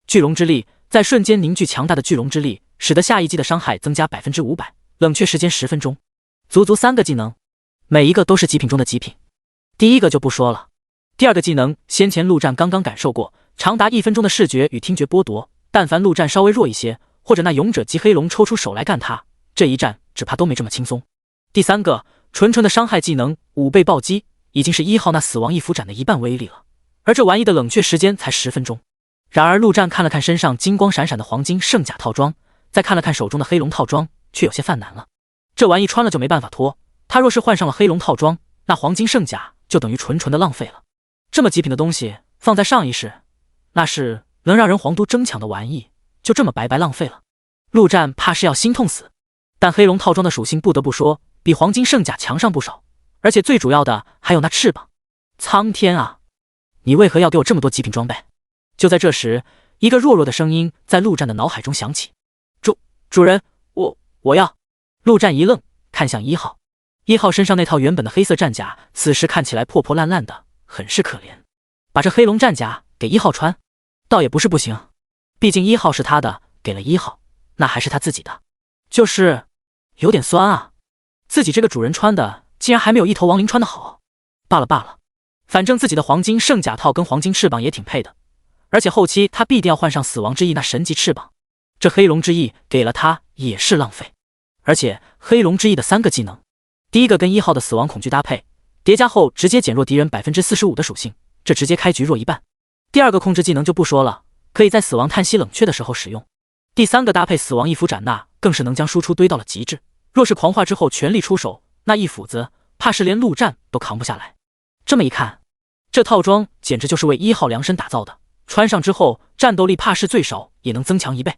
巨龙之力，在瞬间凝聚强大的巨龙之力，使得下一击的伤害增加500%，冷却时间10分钟。足足3个技能，每一个都是极品中的极品。第一个就不说了，第二个技能先前陆战刚刚感受过，长达1分钟的视觉与听觉剥夺，但凡陆战稍微弱一些，或者那勇者级黑龙抽出手来干他，这一战只怕都没这么轻松。第三个纯的伤害技能5倍暴击，已经是1号那死亡一符斩的1半威力了，而这玩意的冷却时间才10分钟。然而陆战看了看身上金光闪闪的黄金圣甲套装，再看了看手中的黑龙套装，却有些犯难了。这玩意穿了就没办法脱，他若是换上了黑龙套装，那黄金圣甲就等于纯的浪费了。这么极品的东西放在上一世，那是能让人皇都争抢的玩意，就这么白白浪费了。陆战怕是要心痛死。但黑龙套装的属性不得不说比黄金圣甲强上不少，而且最主要的还有那翅膀。苍天啊，你为何要给我这么多极品装备？就在这时，一个弱弱的声音在陆战的脑海中响起：主人，我要。陆战一愣，看向1号。1号身上那套原本的黑色战甲，此时看起来破破烂烂的，很是可怜。把这黑龙战甲给1号穿，倒也不是不行，毕竟1号是他的，给了1号，那还是他自己的。就是有点酸啊，自己这个主人穿的，竟然还没有一头亡灵穿的好。罢了，反正自己的黄金圣甲套跟黄金翅膀也挺配的，而且后期他必定要换上死亡之翼那神级翅膀，这黑龙之翼给了他也是浪费。而且黑龙之翼的3个技能，第一个跟1号的死亡恐惧搭配，叠加后直接减弱敌人 45% 的属性，这直接开局弱一半。第二个控制技能就不说了，可以在死亡叹息冷却的时候使用。第3个搭配死亡一斧斩纳，更是能将输出堆到了极致，若是狂化之后全力出手，那一斧子怕是连陆战都扛不下来。这么一看，这套装简直就是为1号量身打造的，穿上之后战斗力怕是最少也能增强1倍。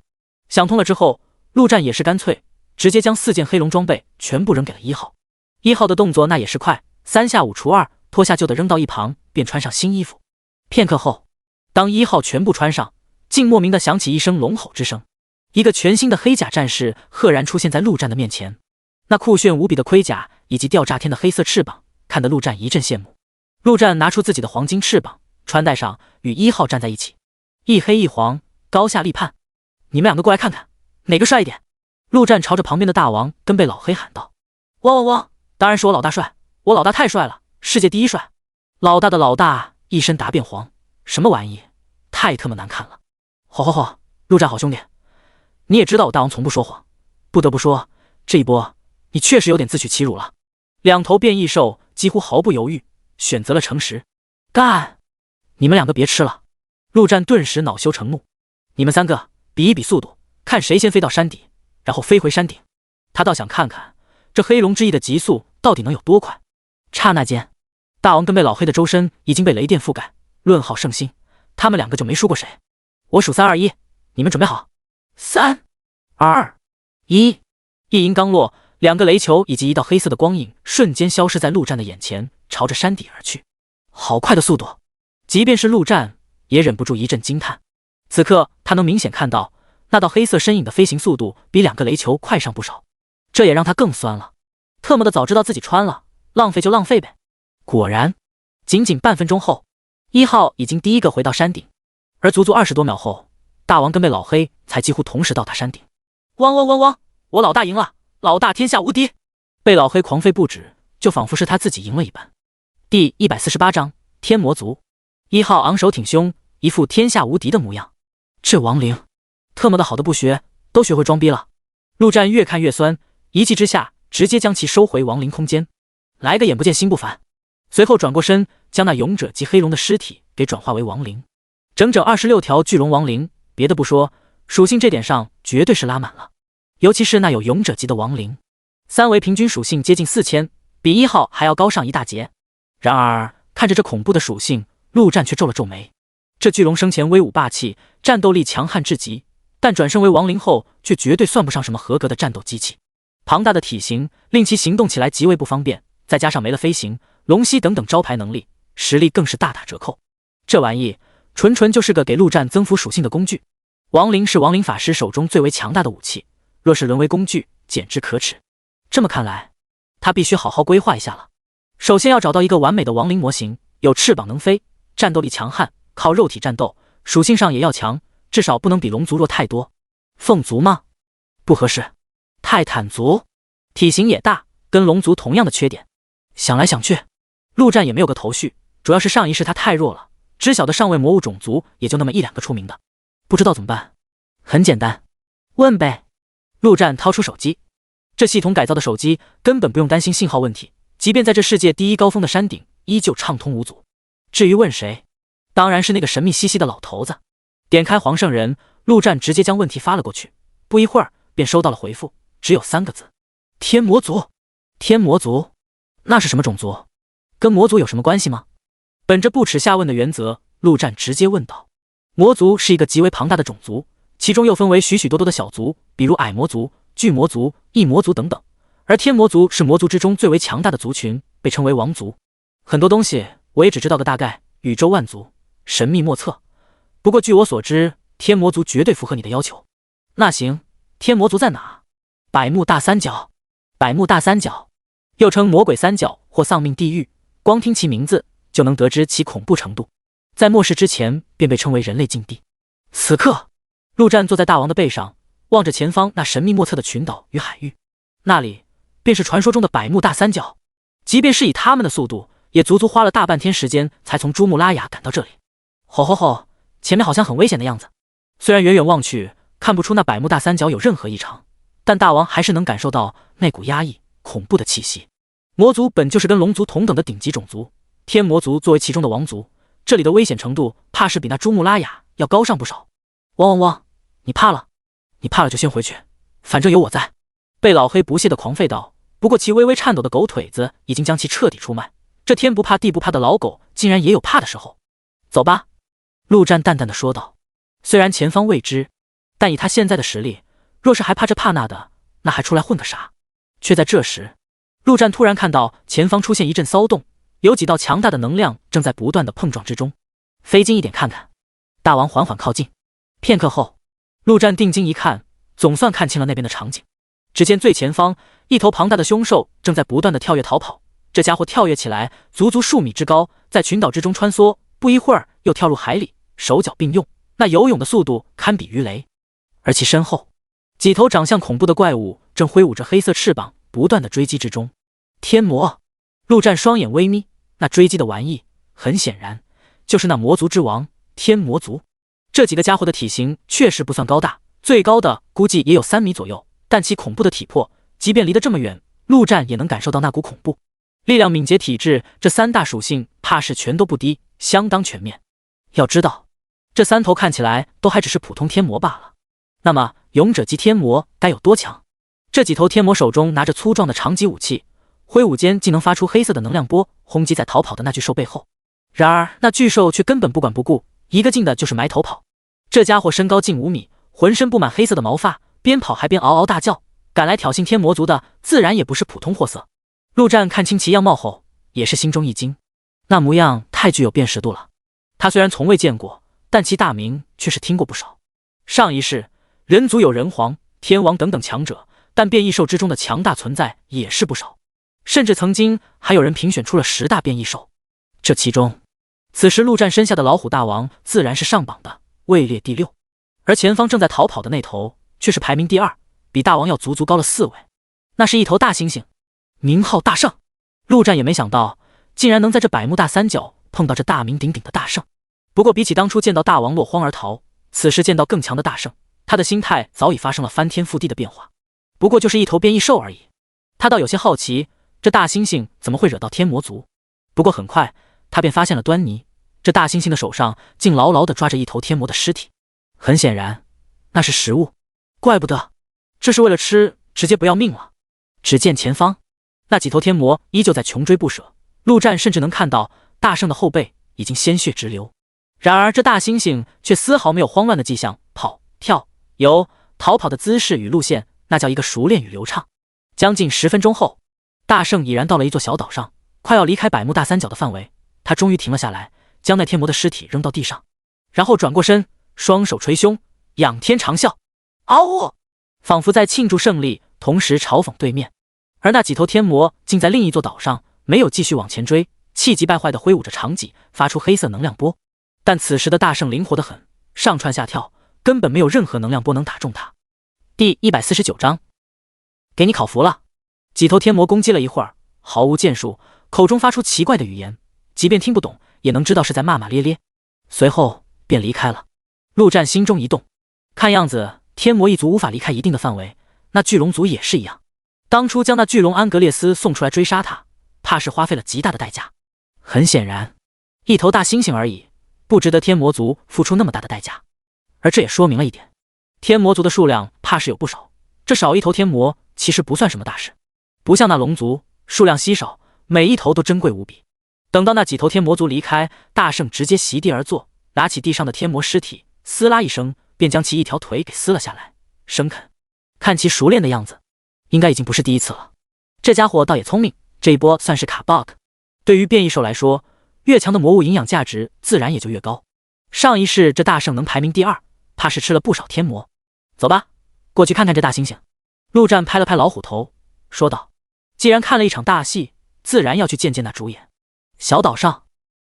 想通了之后，陆战也是干脆直接将4件黑龙装备全部扔给了1号。1号的动作那也是快，3下5除2，脱下旧的扔到一旁，便穿上新衣服。片刻后，当1号全部穿上，竟莫名的响起一声龙吼之声，一个全新的黑甲战士赫然出现在陆战的面前。那酷炫无比的盔甲以及吊炸天的黑色翅膀，看得陆战一阵羡慕。陆战拿出自己的黄金翅膀，穿戴上与1号站在一起，一黑一黄，高下立判。你们2个过来看看，哪个帅一点？陆战朝着旁边的大王跟被老黑喊道：汪，当然是我老大帅，我老大太帅了，世界第一帅。老大的老大一身答辩黄，什么玩意，太特么难看了。好，陆战好兄弟，你也知道我大王从不说谎，不得不说这一波你确实有点自取其辱了。2头变异兽几乎毫不犹豫选择了诚实。干！你们2个别吃了。陆战顿时恼羞成怒，你们3个比一比速度，看谁先飞到山底，然后飞回山顶。他倒想看看这黑龙之翼的极速到底能有多快。刹那间，大王跟被老黑的周身已经被雷电覆盖，论好胜心，他们2个就没输过谁。我数3、2、1，你们准备好。3、2、1。一音刚落，2个雷球以及一道黑色的光影瞬间消失在陆战的眼前，朝着山底而去。好快的速度，即便是陆战也忍不住一阵惊叹。此刻他能明显看到那道黑色身影的飞行速度比2个雷球快上不少，这也让他更酸了。特么的早知道自己穿了，浪费就浪费呗。果然，仅仅半分钟后，1号已经第一个回到山顶，而足足20多秒后，大王跟被老黑才几乎同时到达山顶。汪，我老大赢了，老大天下无敌！被老黑狂吠不止，就仿佛是他自己赢了一般。第148章天魔族。1号昂首挺胸，一副天下无敌的模样。这亡灵特么的好的不学，都学会装逼了。陆战越看越酸，一气之下直接将其收回亡灵空间，来个眼不见心不烦。随后转过身，将那勇者及黑龙的尸体给转化为亡灵，整整26条巨龙亡灵。别的不说，属性这点上绝对是拉满了，尤其是那有勇者级的亡灵，3维平均属性接近4000，比1号还要高上一大截。然而看着这恐怖的属性，陆战却皱了皱眉。这巨龙生前威武霸气，战斗力强悍至极，但转生为亡灵后却绝对算不上什么合格的战斗机器。庞大的体型令其行动起来极为不方便，再加上没了飞行、龙息等等招牌能力，实力更是大打折扣。这玩意纯就是个给陆战增幅属性的工具。亡灵是亡灵法师手中最为强大的武器，若是沦为工具，简直可耻。这么看来，他必须好好规划一下了。首先要找到一个完美的亡灵模型，有翅膀能飞，战斗力强悍，靠肉体战斗，属性上也要强，至少不能比龙族弱太多。凤族吗？不合适。泰坦族体型也大，跟龙族同样的缺点。想来想去，陆战也没有个头绪，主要是上一世他太弱了，知晓的上位魔物种族也就那么1、2个出名的，不知道怎么办。很简单，问呗。陆战掏出手机，这系统改造的手机根本不用担心信号问题，即便在这世界第一高峰的山顶，依旧畅通无阻。至于问谁，当然是那个神秘兮兮的老头子。点开黄圣人，陆战直接将问题发了过去，不一会儿便收到了回复，只有3个字：天魔族。天魔族？那是什么种族？跟魔族有什么关系吗？本着不耻下问的原则，陆战直接问道。魔族是一个极为庞大的种族，其中又分为许许多多的小族，比如矮魔族、巨魔族、异魔族等等。而天魔族是魔族之中最为强大的族群，被称为王族。很多东西我也只知道个大概，宇宙万族，神秘莫测。不过据我所知，天魔族绝对符合你的要求。那行，天魔族在哪？百慕大三角。百慕大三角又称魔鬼三角或丧命地狱，光听其名字就能得知其恐怖程度。在末世之前便被称为人类禁地。此刻，陆战坐在大王的背上，望着前方那神秘莫测的群岛与海域，那里便是传说中的百慕大三角。即便是以他们的速度，也足足花了大半天时间才从珠穆拉雅赶到这里。吼吼吼，前面好像很危险的样子。虽然远远望去看不出那百慕大三角有任何异常，但大王还是能感受到那股压抑恐怖的气息。魔族本就是跟龙族同等的顶级种族，天魔族作为其中的王族，这里的危险程度怕是比那珠穆拉雅要高上不少。汪汪汪，你怕了？你怕了就先回去，反正有我在。被老黑不屑地狂吠道，不过其微微颤抖的狗腿子已经将其彻底出卖。这天不怕地不怕的老狗竟然也有怕的时候。走吧，陆战淡淡的说道。虽然前方未知，但以他现在的实力，若是还怕这怕那的，那还出来混个啥？却在这时，陆战突然看到前方出现一阵骚动，有几道强大的能量正在不断的碰撞之中。飞近一点看看。大王缓缓靠近，片刻后，陆战定睛一看，总算看清了那边的场景。只见最前方，一头庞大的凶兽正在不断的跳跃逃跑。这家伙跳跃起来足足数米之高，在群岛之中穿梭，不一会儿又跳入海里，手脚并用，那游泳的速度堪比鱼雷。而其身后，几头长相恐怖的怪物正挥舞着黑色翅膀，不断的追击之中。天魔，陆战双眼微眯，那追击的玩意，很显然就是那魔族之王天魔族。这几个家伙的体型确实不算高大，最高的估计也有3米左右，但其恐怖的体魄，即便离得这么远，陆战也能感受到那股恐怖。力量、敏捷、体质这3大属性怕是全都不低，相当全面。要知道，这3头看起来都还只是普通天魔罢了，那么勇者级天魔该有多强？这几头天魔手中拿着粗壮的长戟武器，挥舞间竟能发出黑色的能量波，轰击在逃跑的那巨兽背后。然而那巨兽却根本不管不顾，一个劲的就是埋头跑。这家伙身高近5米，浑身布满黑色的毛发，边跑还边嗷嗷大叫，赶来挑衅天魔族的自然也不是普通货色。陆战看清其样貌后，也是心中一惊，那模样太具有辨识度了。他虽然从未见过，但其大名却是听过不少。上一世，人族有人皇、天王等等强者，但变异兽之中的强大存在也是不少，甚至曾经还有人评选出了10大变异兽。这其中，此时陆战身下的老虎大王自然是上榜的，位列第6，而前方正在逃跑的那头却是排名第2，比大王要足足高了4位。那是一头大猩猩，名号大圣。陆战也没想到，竟然能在这百慕大三角碰到这大名鼎鼎的大圣。不过比起当初见到大王落荒而逃，此时见到更强的大圣，他的心态早已发生了翻天覆地的变化。不过就是一头变异兽而已，他倒有些好奇，这大猩猩怎么会惹到天魔族？不过很快，他便发现了端倪，这大猩猩的手上竟牢牢地抓着一头天魔的尸体。很显然，那是食物，怪不得，这是为了吃，直接不要命了。只见前方，那几头天魔依旧在穷追不舍，陆战甚至能看到大圣的后背已经鲜血直流。然而这大猩猩却丝毫没有慌乱的迹象，跑、跳、游、逃跑的姿势与路线，那叫一个熟练与流畅。将近10分钟后，大圣已然到了一座小岛上，快要离开百慕大三角的范围。他终于停了下来，将那天魔的尸体扔到地上，然后转过身，双手捶胸，仰天长啸，嗷呜，仿佛在庆祝胜利，同时嘲讽对面。而那几头天魔竟在另一座岛上没有继续往前追，气急败坏地挥舞着长戟，发出黑色能量波。但此时的大圣灵活得很，上蹿下跳，根本没有任何能量波能打中他。第149章，给你烤服了。几头天魔攻击了一会儿，毫无建树，口中发出奇怪的语言，即便听不懂，也能知道是在骂骂咧咧。随后便离开了。陆战心中一动，看样子天魔一族无法离开一定的范围，那巨龙族也是一样。当初将那巨龙安格列斯送出来追杀他，怕是花费了极大的代价。很显然，一头大猩猩而已，不值得天魔族付出那么大的代价。而这也说明了一点，天魔族的数量怕是有不少，这少一头天魔其实不算什么大事，不像那龙族数量稀少，每一头都珍贵无比。等到那几头天魔族离开，大圣直接席地而坐，拿起地上的天魔尸体，撕拉一声便将其一条腿给撕了下来，生啃。看其熟练的样子，应该已经不是第一次了。这家伙倒也聪明，这一波算是卡 bug。对于变异兽来说，越强的魔物营养价值自然也就越高。上一世这大圣能排名第2，怕是吃了不少天魔。走吧，过去看看这大猩猩。陆战拍了拍老虎头，说道：“既然看了一场大戏，自然要去见见那主演。”小岛上，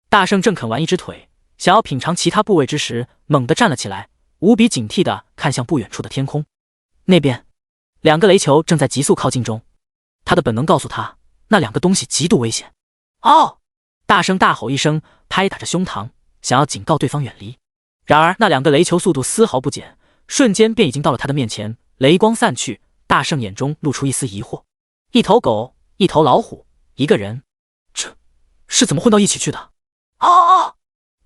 大圣正啃完一只腿，想要品尝其他部位之时，猛地站了起来，无比警惕地看向不远处的天空。那边2个雷球正在急速靠近中，他的本能告诉他，那2个东西极度危险。哦！大圣大吼一声，拍打着胸膛，想要警告对方远离。然而那2个雷球速度丝毫不减，瞬间便已经到了他的面前。雷光散去，大圣眼中露出一丝疑惑：一头狗，一头老虎，一个人，这是怎么混到一起去的？哦！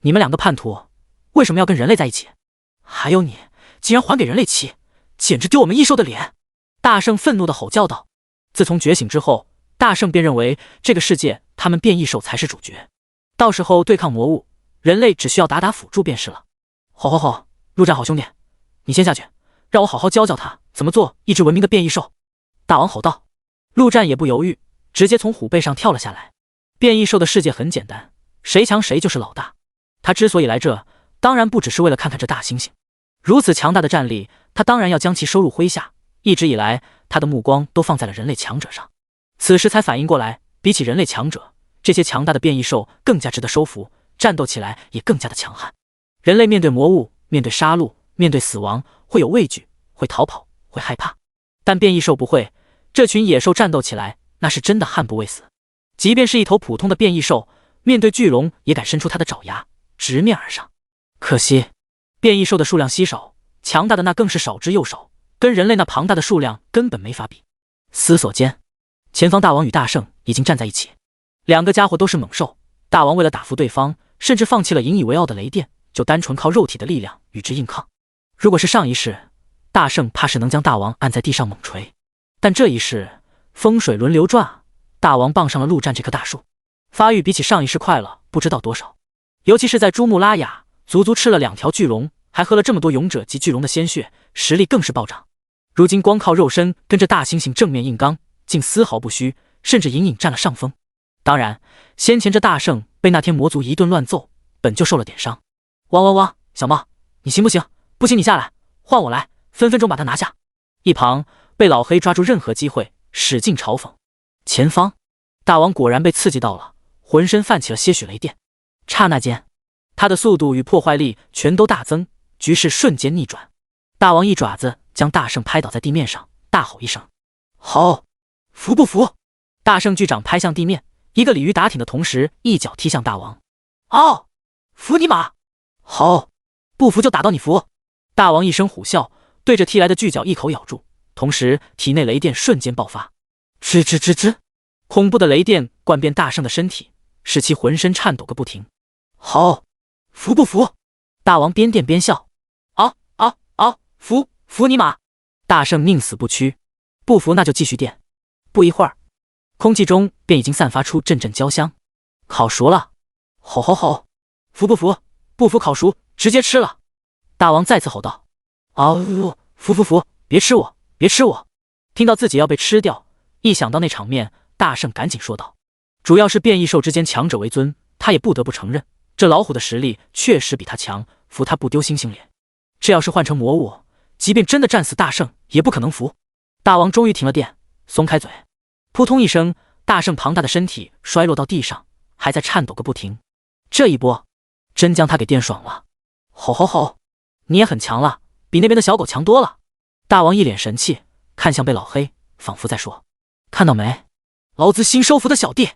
你们2个叛徒，为什么要跟人类在一起？还有你，竟然还给人类骑，简直丢我们异兽的脸！大圣愤怒地吼叫道。自从觉醒之后，大圣便认为这个世界他们变异兽才是主角，到时候对抗魔物，人类只需要打打辅助便是了。吼，陆战好兄弟，你先下去，让我好好教教他怎么做一只文明的变异兽。大王吼道。陆战也不犹豫，直接从虎背上跳了下来。变异兽的世界很简单，谁强谁就是老大。他之所以来这，当然不只是为了看看这大猩猩。如此强大的战力，他当然要将其收入麾下。一直以来，他的目光都放在了人类强者上。此时才反应过来，比起人类强者，这些强大的变异兽更加值得收服，战斗起来也更加的强悍。人类面对魔物，面对杀戮，面对死亡，会有畏惧，会逃跑，会害怕。但变异兽不会，这群野兽战斗起来，那是真的悍不畏死。即便是一头普通的变异兽，面对巨龙也敢伸出它的爪牙，直面而上。可惜，变异兽的数量稀少，强大的那更是少之又少，跟人类那庞大的数量根本没法比。思索间，前方大王与大圣已经站在一起，2个家伙都是猛兽。大王为了打服对方，甚至放弃了引以为傲的雷电，就单纯靠肉体的力量与之硬抗。如果是上一世，大圣怕是能将大王按在地上猛锤，但这一世风水轮流转，大王傍上了陆战这棵大树，发育比起上一世快了不知道多少。尤其是在珠穆拉雅，足足吃了2条巨龙，还喝了这么多勇者及巨龙的鲜血，实力更是暴涨。如今光靠肉身跟着大猩猩正面硬刚，竟丝毫不虚，甚至隐隐占了上风。当然，先前这大圣被那天魔族一顿乱揍，本就受了点伤。汪，小猫，你行不行？不行你下来，换我来，分分钟把他拿下。一旁被老黑抓住任何机会，使劲嘲讽。前方，大王果然被刺激到了，浑身泛起了些许雷电。刹那间，他的速度与破坏力全都大增，局势瞬间逆转。大王一爪子将大圣拍倒在地面上，大吼一声：“好，服不服？”大圣巨掌拍向地面，一个鲤鱼打挺的同时，一脚踢向大王。哦，服你妈！好，不服就打到你服！大王一声虎啸，对着踢来的巨脚一口咬住，同时体内雷电瞬间爆发，吱，恐怖的雷电灌遍大圣的身体，使其浑身颤抖个不停。好，服不服？大王边电边笑。服你妈！大圣宁死不屈，不服那就继续电。不一会儿，空气中便已经散发出阵阵焦香。烤熟了！吼！服不服？不服烤熟，直接吃了！大王再次吼道。服！别吃我！听到自己要被吃掉，一想到那场面，大圣赶紧说道。主要是变异兽之间强者为尊，他也不得不承认，这老虎的实力确实比他强，服他不丢猩猩脸。这要是换成魔物，即便真的战死大圣，也不可能服。大王终于停了电，松开嘴，扑通一声，大圣庞大的身体摔落到地上，还在颤抖个不停。这一波真将他给电爽了。吼！你也很强了，比那边的小狗强多了。大王一脸神气，看向被老黑，仿佛在说：“看到没，老子新收服的小弟！”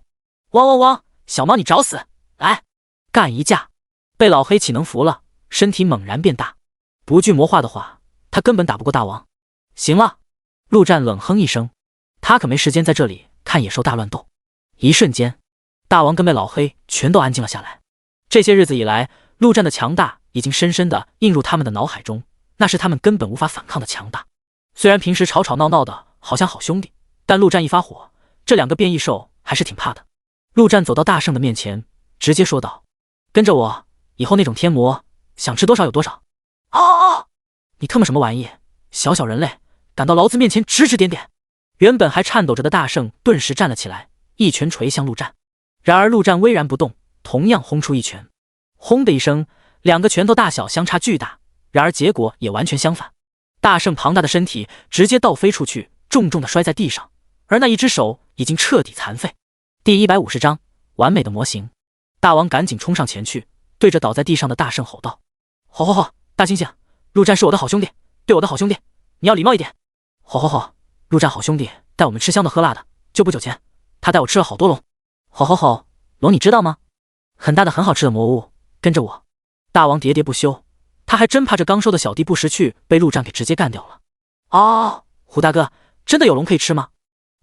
汪！小猫你找死！来，干一架！被老黑岂能服了，身体猛然变大。不惧魔化的话，他根本打不过大王。行了，陆战冷哼一声，他可没时间在这里看野兽大乱斗。一瞬间，大王跟被老黑全都安静了下来。这些日子以来，陆战的强大已经深深地印入他们的脑海中，那是他们根本无法反抗的强大。虽然平时吵吵闹闹的好像好兄弟，但陆战一发火，这2个变异兽还是挺怕的。陆战走到大圣的面前，直接说道：“跟着我，以后那种天魔想吃多少有多少。”哦！你特么什么玩意？小小人类，敢到老子面前指指点点！原本还颤抖着的大圣顿时站了起来，一拳捶向陆战。然而陆战巍然不动，同样轰出一拳。轰的一声，两个拳头大小相差巨大，然而结果也完全相反。大圣庞大的身体直接倒飞出去，重重的摔在地上，而那一只手已经彻底残废。第150章完美的模型。大王赶紧冲上前去，对着倒在地上的大圣吼道：“吼吼吼！大猩猩，陆战是我的好兄弟，对我的好兄弟，你要礼貌一点。吼吼吼！陆战好兄弟带我们吃香的喝辣的，就不久前他带我吃了好多龙。吼吼吼！龙你知道吗？很大的很好吃的魔物，跟着我。”大王喋喋不休，他还真怕这刚收的小弟不识趣，被陆战给直接干掉了。哦，胡大哥，真的有龙可以吃吗？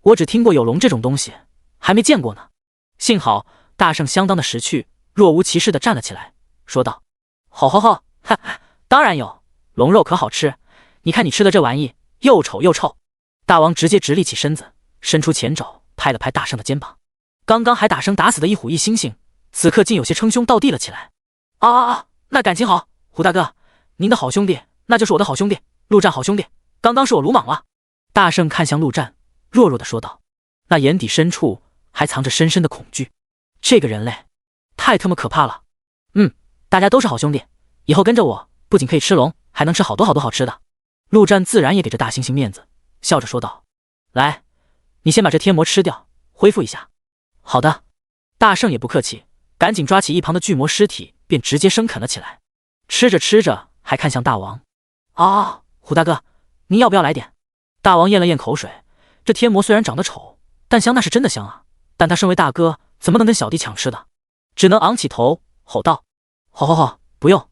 我只听过有龙这种东西，还没见过呢。幸好大圣相当的识趣，若无其事地站了起来，说道：“吼吼吼，哈哈，当然有，龙肉可好吃，你看你吃的这玩意，又丑又臭。”大王直接直立起身子，伸出前肘拍了拍大圣的肩膀。刚刚还打生打死的一虎一猩猩，此刻竟有些称兄道弟了起来。啊，那感情好，胡大哥，您的好兄弟，那就是我的好兄弟，陆战好兄弟，刚刚是我鲁莽了。大圣看向陆战，弱弱的说道，那眼底深处还藏着深深的恐惧。这个人类太他妈可怕了。大家都是好兄弟，以后跟着我，不仅可以吃龙，还能吃好多好多好吃的。陆战自然也给这大猩猩面子，笑着说道：“来，你先把这天魔吃掉，恢复一下。”好的。大圣也不客气，赶紧抓起一旁的巨魔尸体，便直接生啃了起来。吃着吃着，还看向大王：“啊，胡大哥，您要不要来点？”大王咽了咽口水，这天魔虽然长得丑，但香那是真的香啊！但他身为大哥，怎么能跟小弟抢吃的？只能昂起头吼道：“吼吼吼，不用，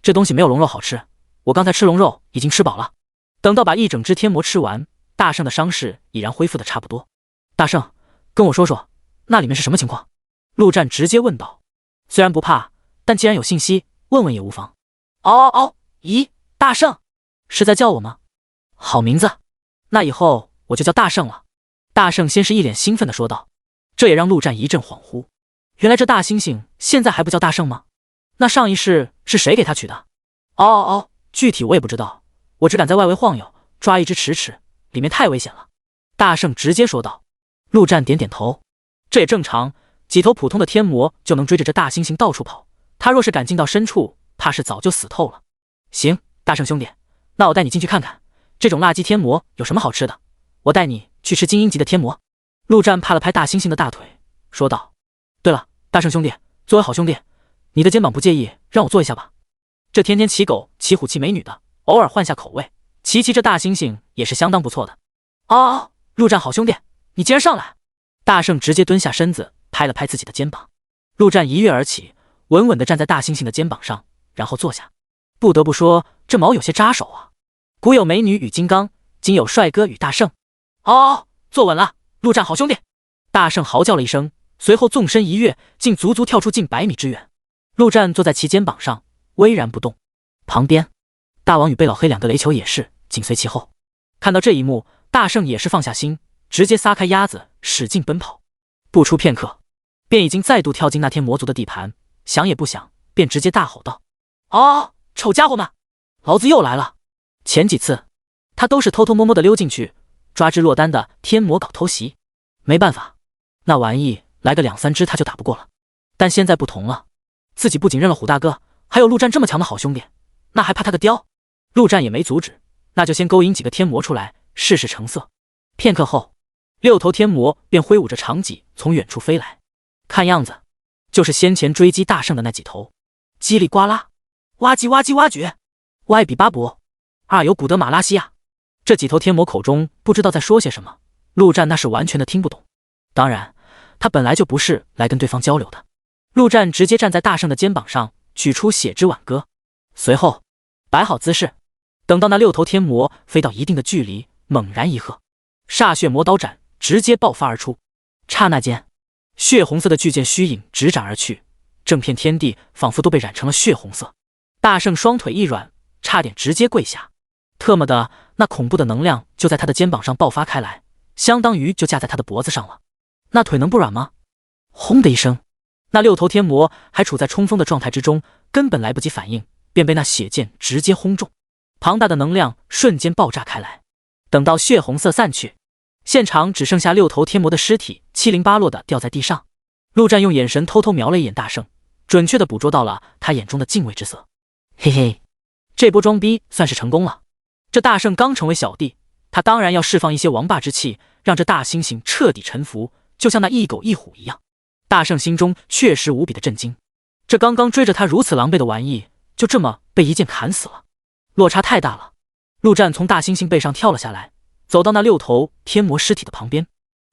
这东西没有龙肉好吃，我刚才吃龙肉已经吃饱了。”等到把一整只天魔吃完，大圣的伤势已然恢复的差不多。大圣，跟我说说，那里面是什么情况？陆战直接问道。虽然不怕，但既然有信息，问问也无妨。咦，大圣，是在叫我吗？好名字，那以后我就叫大圣了。大圣先是一脸兴奋的说道，这也让陆战一阵恍惚。原来这大猩猩现在还不叫大圣吗？那上一世是谁给他取的？具体我也不知道，我只敢在外围晃悠，抓一只迟迟，里面太危险了。大圣直接说道。陆战点点头，这也正常，几头普通的天魔就能追着这大猩猩到处跑，他若是敢进到深处，怕是早就死透了。行，大圣兄弟，那我带你进去看看，这种垃圾天魔有什么好吃的，我带你去吃精英级的天魔。陆战拍了拍大猩猩的大腿，说道。对了，大圣兄弟，作为好兄弟，你的肩膀不介意让我坐一下吧？这天天骑狗骑虎骑美女的，偶尔换下口味，骑这大猩猩也是相当不错的。陆战好兄弟，你既然上来。大圣直接蹲下身子，拍了拍自己的肩膀。陆战一跃而起，稳稳地站在大猩猩的肩膀上，然后坐下。不得不说，这毛有些扎手啊。古有美女与金刚，今有帅哥与大圣。坐稳了，陆战好兄弟。大圣嚎叫了一声，随后纵身一跃，竟足足跳出近100米之远。陆战坐在其肩膀上，巍然不动。旁边，大王与贝老黑两个雷球也是紧随其后。看到这一幕，大圣也是放下心，直接撒开鸭子，使劲奔跑。不出片刻，便已经再度跳进那天魔族的地盘，想也不想，便直接大吼道：“臭家伙们，老子又来了！”前几次，他都是偷偷摸摸的溜进去，抓只落单的天魔搞偷袭。没办法，那玩意来个2、3只他就打不过了。但现在不同了，自己不仅认了虎大哥，还有陆战这么强的好兄弟，那还怕他个雕？陆战也没阻止，那就先勾引几个天魔出来，试试成色。片刻后，6头天魔便挥舞着长戟从远处飞来，看样子就是先前追击大圣的那几头。叽里呱啦，挖叽挖叽挖掘，歪比巴伯，二有古德马拉西亚。这几头天魔口中不知道在说些什么，陆战那是完全的听不懂。当然，他本来就不是来跟对方交流的。陆战直接站在大圣的肩膀上，取出血之挽歌，随后摆好姿势，等到那6头天魔飞到一定的距离，猛然一喝，煞血魔刀斩直接爆发而出。刹那间，血红色的巨剑虚影直斩而去，整片天地仿佛都被染成了血红色。大圣双腿一软，差点直接跪下。特么的，那恐怖的能量就在他的肩膀上爆发开来，相当于就架在他的脖子上了。那腿能不软吗？轰的一声，那6头天魔还处在冲锋的状态之中，根本来不及反应，便被那血剑直接轰中。庞大的能量瞬间爆炸开来。等到血红色散去，现场只剩下6头天魔的尸体七零八落的掉在地上。陆战用眼神偷偷瞄了一眼大圣，准确的捕捉到了他眼中的敬畏之色。嘿嘿，这波装逼算是成功了。这大圣刚成为小弟，他当然要释放一些王霸之气，让这大猩猩彻底臣服，就像那一狗一虎一样。大圣心中确实无比的震惊，这刚刚追着他如此狼狈的玩意，就这么被一剑砍死了，落差太大了。陆战从大猩猩背上跳了下来，走到那6头天魔尸体的旁边。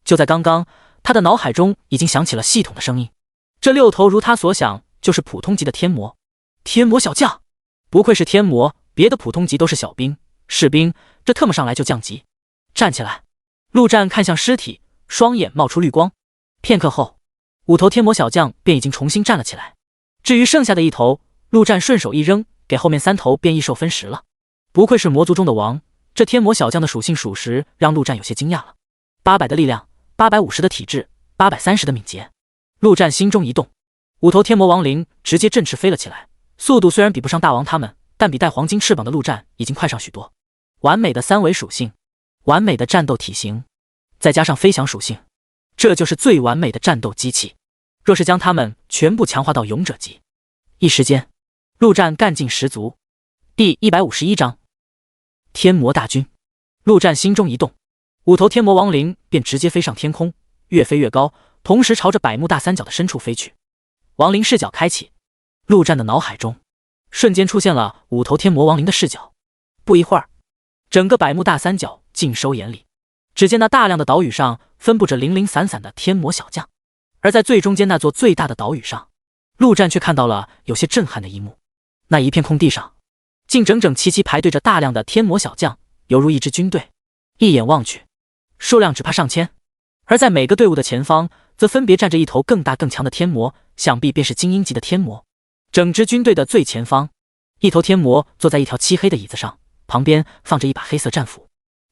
就在刚刚，他的脑海中已经响起了系统的声音。这6头如他所想，就是普通级的天魔。天魔小将，不愧是天魔，别的普通级都是小兵、士兵，这特么上来就降级。站起来！陆战看向尸体，双眼冒出绿光。片刻后，5头天魔小将便已经重新站了起来。至于剩下的1头，陆战顺手一扔，给后面3头便异兽分食了。不愧是魔族中的王，这天魔小将的属性属实让陆战有些惊讶了。800的力量，850的体质，830的敏捷。陆战心中一动，5头天魔亡灵直接振翅飞了起来。速度虽然比不上大王他们，但比带黄金翅膀的陆战已经快上许多。完美的3维属性，完美的战斗体型，再加上飞翔属性，这就是最完美的战斗机器。若是将他们全部强化到勇者级，一时间陆战干劲十足。第151章天魔大军。陆战心中一动，5头天魔亡灵便直接飞上天空，越飞越高，同时朝着百慕大三角的深处飞去。亡灵视角开启，陆战的脑海中瞬间出现了5头天魔亡灵的视角。不一会儿，整个百慕大三角尽收眼里。只见那大量的岛屿上分布着零零散散的天魔小将，而在最中间那座最大的岛屿上，陆战却看到了有些震撼的一幕。那一片空地上竟整整齐齐排队着大量的天魔小将，犹如一支军队。一眼望去，数量只怕上千。而在每个队伍的前方，则分别站着1头更大更强的天魔，想必便是精英级的天魔。整支军队的最前方，1头天魔坐在一条漆黑的椅子上，旁边放着一把黑色战斧。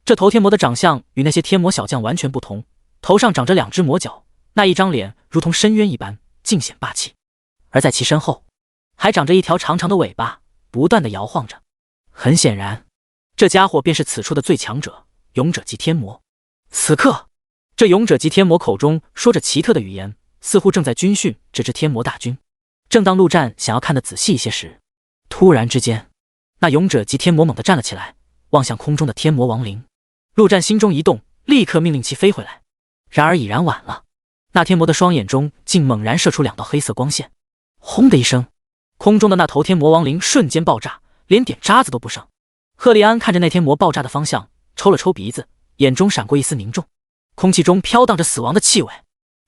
这头天魔的长相与那些天魔小将完全不同，头上长着2只魔角，那一张脸如同深渊一般，尽显霸气。而在其身后，还长着一条长长的尾巴，不断地摇晃着。很显然，这家伙便是此处的最强者，勇者级天魔。此刻，这勇者级天魔口中说着奇特的语言，似乎正在军训这支天魔大军。正当陆战想要看得仔细一些时，突然之间，那勇者级天魔猛地站了起来，望向空中的天魔亡灵。陆战心中一动，立刻命令其飞回来。然而已然晚了，那天魔的双眼中竟猛然射出2道黑色光线。轰的一声，空中的那头天魔亡灵瞬间爆炸，连点渣子都不剩。赫利安看着那天魔爆炸的方向，抽了抽鼻子，眼中闪过一丝凝重。空气中飘荡着死亡的气味，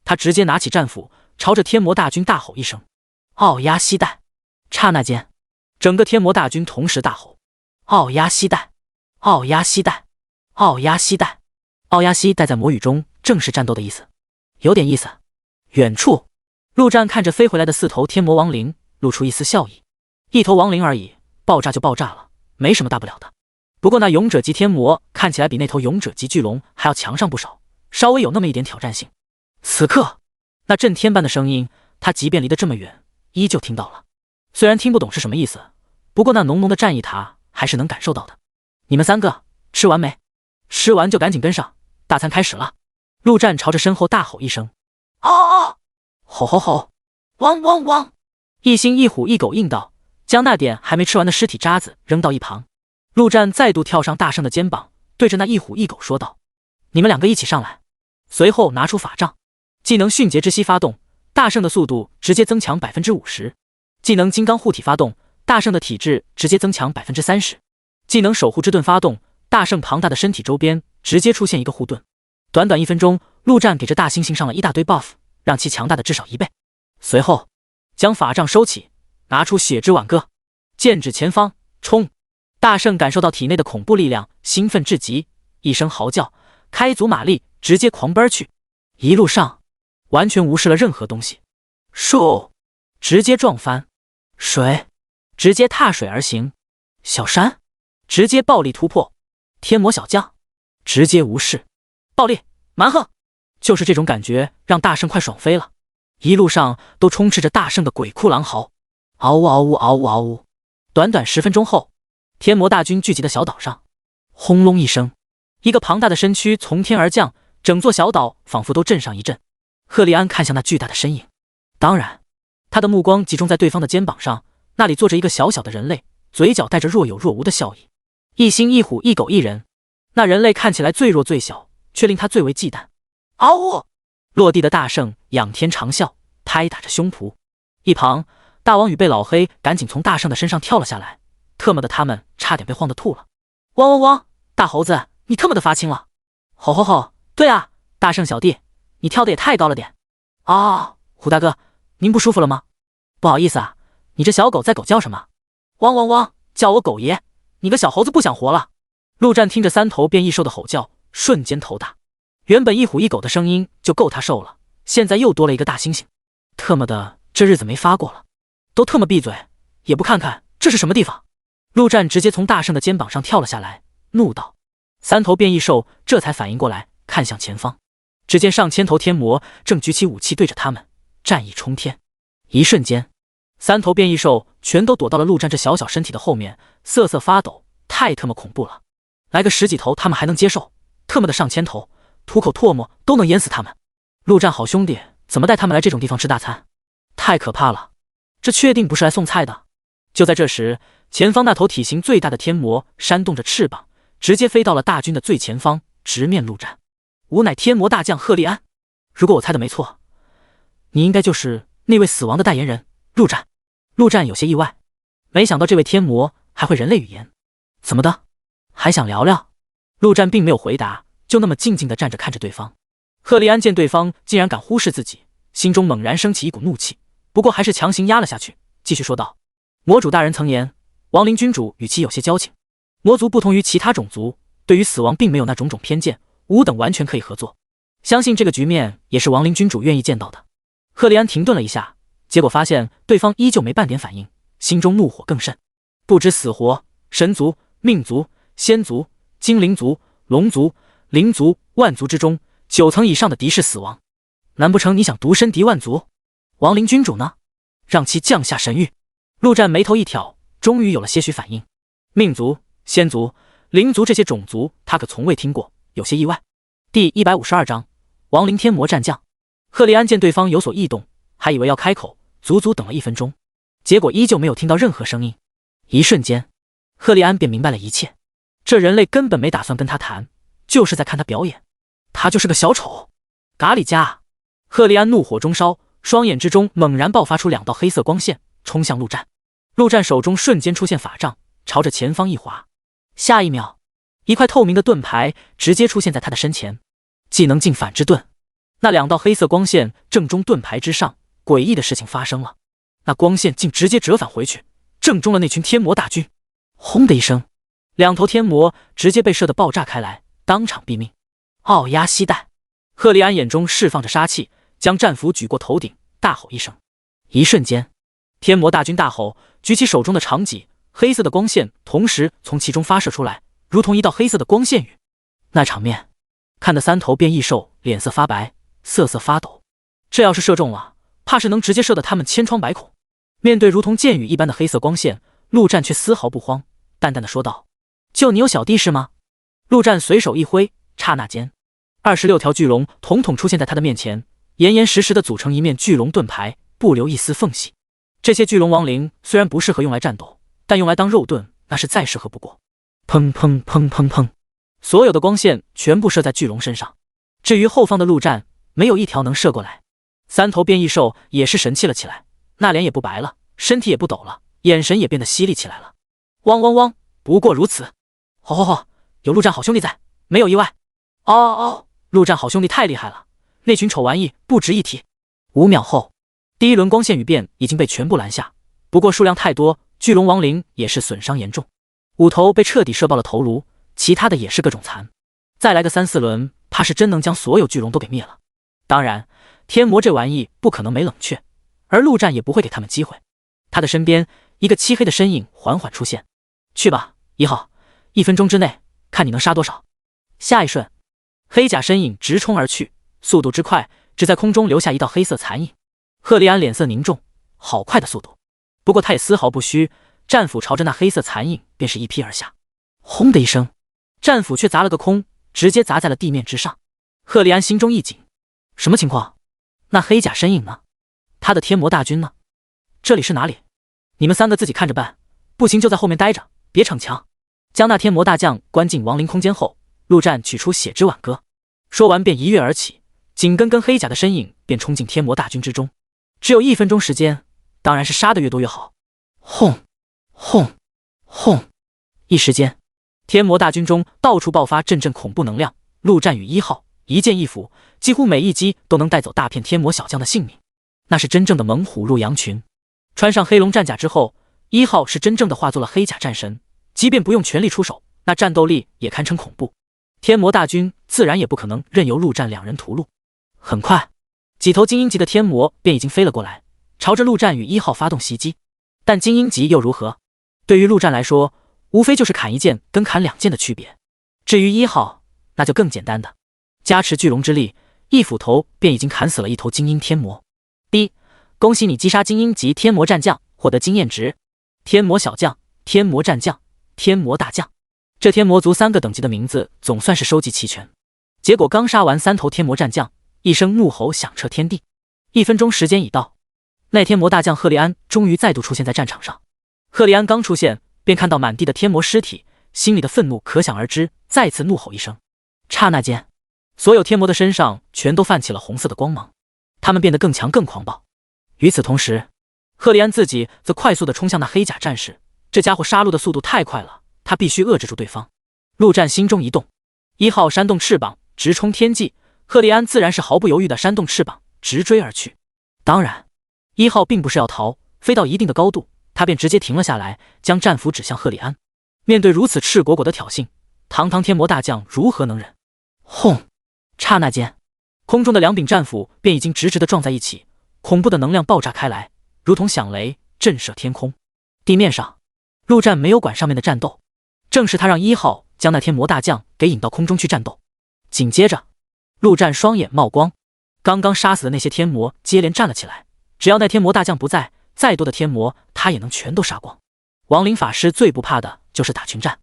他直接拿起战斧，朝着天魔大军大吼一声：“奥压西带！”刹那间，整个天魔大军同时大吼：“奥压西带！奥压西带！奥压西带！”奥压西带在魔语中正是战斗的意思，有点意思。远处，陆战看着飞回来的4头天魔亡灵，露出一丝笑意。1头亡灵而已，爆炸就爆炸了，没什么大不了的。不过那勇者级天魔看起来比那头勇者级巨龙还要强上不少，稍微有那么一点挑战性。此刻，那震天般的声音，他即便离得这么远，依旧听到了。虽然听不懂是什么意思，不过那浓浓的战意他还是能感受到的。你们3个吃完没？吃完就赶紧跟上，大餐开始了。陆战朝着身后大吼一声：“嗷嗷！吼吼吼！汪汪汪！”一星一虎一狗应道，将那点还没吃完的尸体渣子扔到一旁。陆战再度跳上大圣的肩膀，对着那一虎一狗说道：“你们2个一起上来。”随后拿出法杖，技能迅捷之息发动，大圣的速度直接增强 50%； 技能金刚护体发动，大圣的体质直接增强 30%； 技能守护之盾发动，大圣庞大的身体周边直接出现一个护盾。短短1分钟，陆战给这大猩猩上了一大堆 buff， 让其强大的至少1倍。随后将法杖收起，拿出血之挽歌，剑指前方冲！大圣感受到体内的恐怖力量，兴奋至极，一声嚎叫，开足马力直接狂奔去。一路上完全无视了任何东西，树直接撞翻，水直接踏水而行，小山直接暴力突破，天魔小将直接无视，暴力蛮横，就是这种感觉让大圣快爽飞了。一路上都充斥着大圣的鬼哭狼嚎，嗷呜嗷呜嗷呜嗷呜。短短10分钟后，天魔大军聚集的小岛上，轰隆一声，一个庞大的身躯从天而降，整座小岛仿佛都震上一震。赫利安看向那巨大的身影，当然，他的目光集中在对方的肩膀上，那里坐着一个小小的人类，嘴角带着若有若无的笑意。一星一虎一狗一人，那人类看起来最弱最小，却令他最为忌惮。嗷呜！落地的大圣仰天长啸，拍打着胸脯。一旁，大王与贝老黑赶紧从大圣的身上跳了下来，特么的他们差点被晃得吐了。汪汪汪！大猴子，你特么的发青了！吼吼吼！对啊，大圣小弟，你跳的也太高了点。啊，虎大哥，您不舒服了吗？不好意思啊，你这小狗在狗叫什么？汪汪汪！叫我狗爷！你个小猴子不想活了！陆战听着三头变异兽的吼叫，瞬间头大。原本一虎一狗的声音就够他受了，现在又多了一个大猩猩，特么的，这日子没发过了。都特么闭嘴，也不看看这是什么地方！陆战直接从大圣的肩膀上跳了下来，怒道。三头变异兽这才反应过来，看向前方，只见上千头天魔正举起武器对着他们，战意冲天。一瞬间，三头变异兽全都躲到了陆战这小小身体的后面，瑟瑟发抖，太特么恐怖了。来个10几头他们还能接受，特么的上千头，吐口唾沫都能淹死他们。陆战好兄弟怎么带他们来这种地方吃大餐？太可怕了，这确定不是来送菜的。就在这时，前方那头体型最大的天魔扇动着翅膀，直接飞到了大军的最前方，直面陆战。吾乃天魔大将赫利安，如果我猜的没错，你应该就是那位死亡的代言人陆战。陆战有些意外，没想到这位天魔还会人类语言。怎么的，还想聊聊？陆战并没有回答，就那么静静地站着看着对方。赫利安见对方竟然敢忽视自己，心中猛然升起一股怒气，不过还是强行压了下去，继续说道：魔主大人曾言，亡灵君主与其有些交情，魔族不同于其他种族，对于死亡并没有那种偏见，吾等完全可以合作。相信这个局面也是亡灵君主愿意见到的。赫利安停顿了一下，结果发现对方依旧没半点反应，心中怒火更甚。不知死活，神族、命族、仙族、精灵族、龙族、灵族、万族之中，9层以上的敌视死亡，难不成你想独身敌万族？亡灵君主呢？让其降下神域。陆战眉头一挑，终于有了些许反应。命族、仙族、灵族这些种族他可从未听过，有些意外。第152章亡灵天魔战将。赫利安见对方有所异动，还以为要开口，足足等了1分钟，结果依旧没有听到任何声音。一瞬间，赫利安便明白了一切，这人类根本没打算跟他谈，就是在看他表演。他就是个小丑，咖喱加！赫利安怒火中烧，双眼之中猛然爆发出2道黑色光线，冲向陆战。陆战手中瞬间出现法杖，朝着前方一划，下一秒，一块透明的盾牌直接出现在他的身前。技能镜反之盾，那2道黑色光线正中盾牌之上，诡异的事情发生了，那光线竟直接折返回去，正中了那群天魔大军。轰的一声，2头天魔直接被射得爆炸开来，当场毙命。奥压西带！赫利安眼中释放着杀气，将战斧举过头顶，大吼一声。一瞬间，天魔大军大吼，举起手中的长戟，黑色的光线同时从其中发射出来，如同一道黑色的光线雨。那场面看得3头变异兽脸色发白，瑟瑟发抖。这要是射中了，怕是能直接射得他们千疮百孔。面对如同箭雨一般的黑色光线，陆战却丝毫不慌，淡淡的说道：就你有小弟是吗？陆战随手一挥，刹那间26条巨龙统统出现在他的面前，严严实实的组成一面巨龙盾牌，不留一丝缝隙。这些巨龙亡灵虽然不适合用来战斗，但用来当肉盾那是再适合不过。砰砰砰砰砰，所有的光线全部射在巨龙身上，至于后方的陆战，没有一条能射过来。3头变异兽也是神气了起来，那脸也不白了，身体也不抖了，眼神也变得犀利起来了。汪汪汪，不过如此。吼吼吼，有陆战好兄弟在，没有意外。哦哦哦，陆战好兄弟太厉害了，那群丑玩意不值一提。5秒后，第1轮光线雨变已经被全部拦下，不过数量太多，巨龙亡灵也是损伤严重，5头被彻底射爆了头颅，其他的也是各种残。再来个3、4轮，怕是真能将所有巨龙都给灭了。当然，天魔这玩意不可能没冷却，而陆战也不会给他们机会。他的身边，一个漆黑的身影缓缓出现。去吧，1号，1分钟之内，看你能杀多少。下一瞬，黑甲身影直冲而去，速度之快，只在空中留下一道黑色残影。赫利安脸色凝重，好快的速度！不过他也丝毫不虚，战斧朝着那黑色残影便是一劈而下。轰的一声，战斧却砸了个空，直接砸在了地面之上。赫利安心中一紧，什么情况？那黑甲身影呢？他的天魔大军呢？这里是哪里？你们3个自己看着办，不行就在后面待着，别逞强。将那天魔大将关进亡灵空间后，陆战取出血之挽歌，说完便一跃而起，紧跟黑甲的身影便冲进天魔大军之中。只有1分钟时间，当然是杀得越多越好。轰轰轰！一时间，天魔大军中到处爆发阵阵恐怖能量。陆战与1号一剑一斧，几乎每一击都能带走大片天魔小将的性命。那是真正的猛虎入羊群。穿上黑龙战甲之后，1号是真正的化作了黑甲战神，即便不用全力出手，那战斗力也堪称恐怖。天魔大军自然也不可能任由陆战2人屠戮。很快，几头精英级的天魔便已经飞了过来，朝着陆战与1号发动袭击。但精英级又如何？对于陆战来说，无非就是砍1剑跟砍2剑的区别。至于1号，那就更简单的，加持巨龙之力，一斧头便已经砍死了一头精英天魔。恭喜你击杀精英级天魔战将，获得经验值。天魔小将、天魔战将、天魔大将，这天魔族3个等级的名字总算是收集齐全。结果刚杀完3头天魔战将，一声怒吼响彻天地。1分钟时间已到，那天魔大将赫利安终于再度出现在战场上。赫利安刚出现，便看到满地的天魔尸体，心里的愤怒可想而知，再次怒吼一声。刹那间，所有天魔的身上全都泛起了红色的光芒，他们变得更强更狂暴。与此同时，赫利安自己则快速地冲向那黑甲战士，这家伙杀戮的速度太快了，他必须遏制住对方。陆战心中一动，1号扇动翅膀直冲天际，赫利安自然是毫不犹豫地扇动翅膀直追而去。当然，1号并不是要逃，飞到一定的高度，他便直接停了下来，将战斧指向赫利安。面对如此赤果果的挑衅，堂堂天魔大将如何能忍？轰！刹那间，空中的2柄战斧便已经直直地撞在一起，恐怖的能量爆炸开来，如同响雷震慑天空。地面上，陆战没有管上面的战斗，正是他让1号将那天魔大将给引到空中去战斗。紧接着，陆战双眼冒光，刚刚杀死的那些天魔接连站了起来，只要那天魔大将不在，再多的天魔他也能全都杀光。亡灵法师最不怕的就是打群战。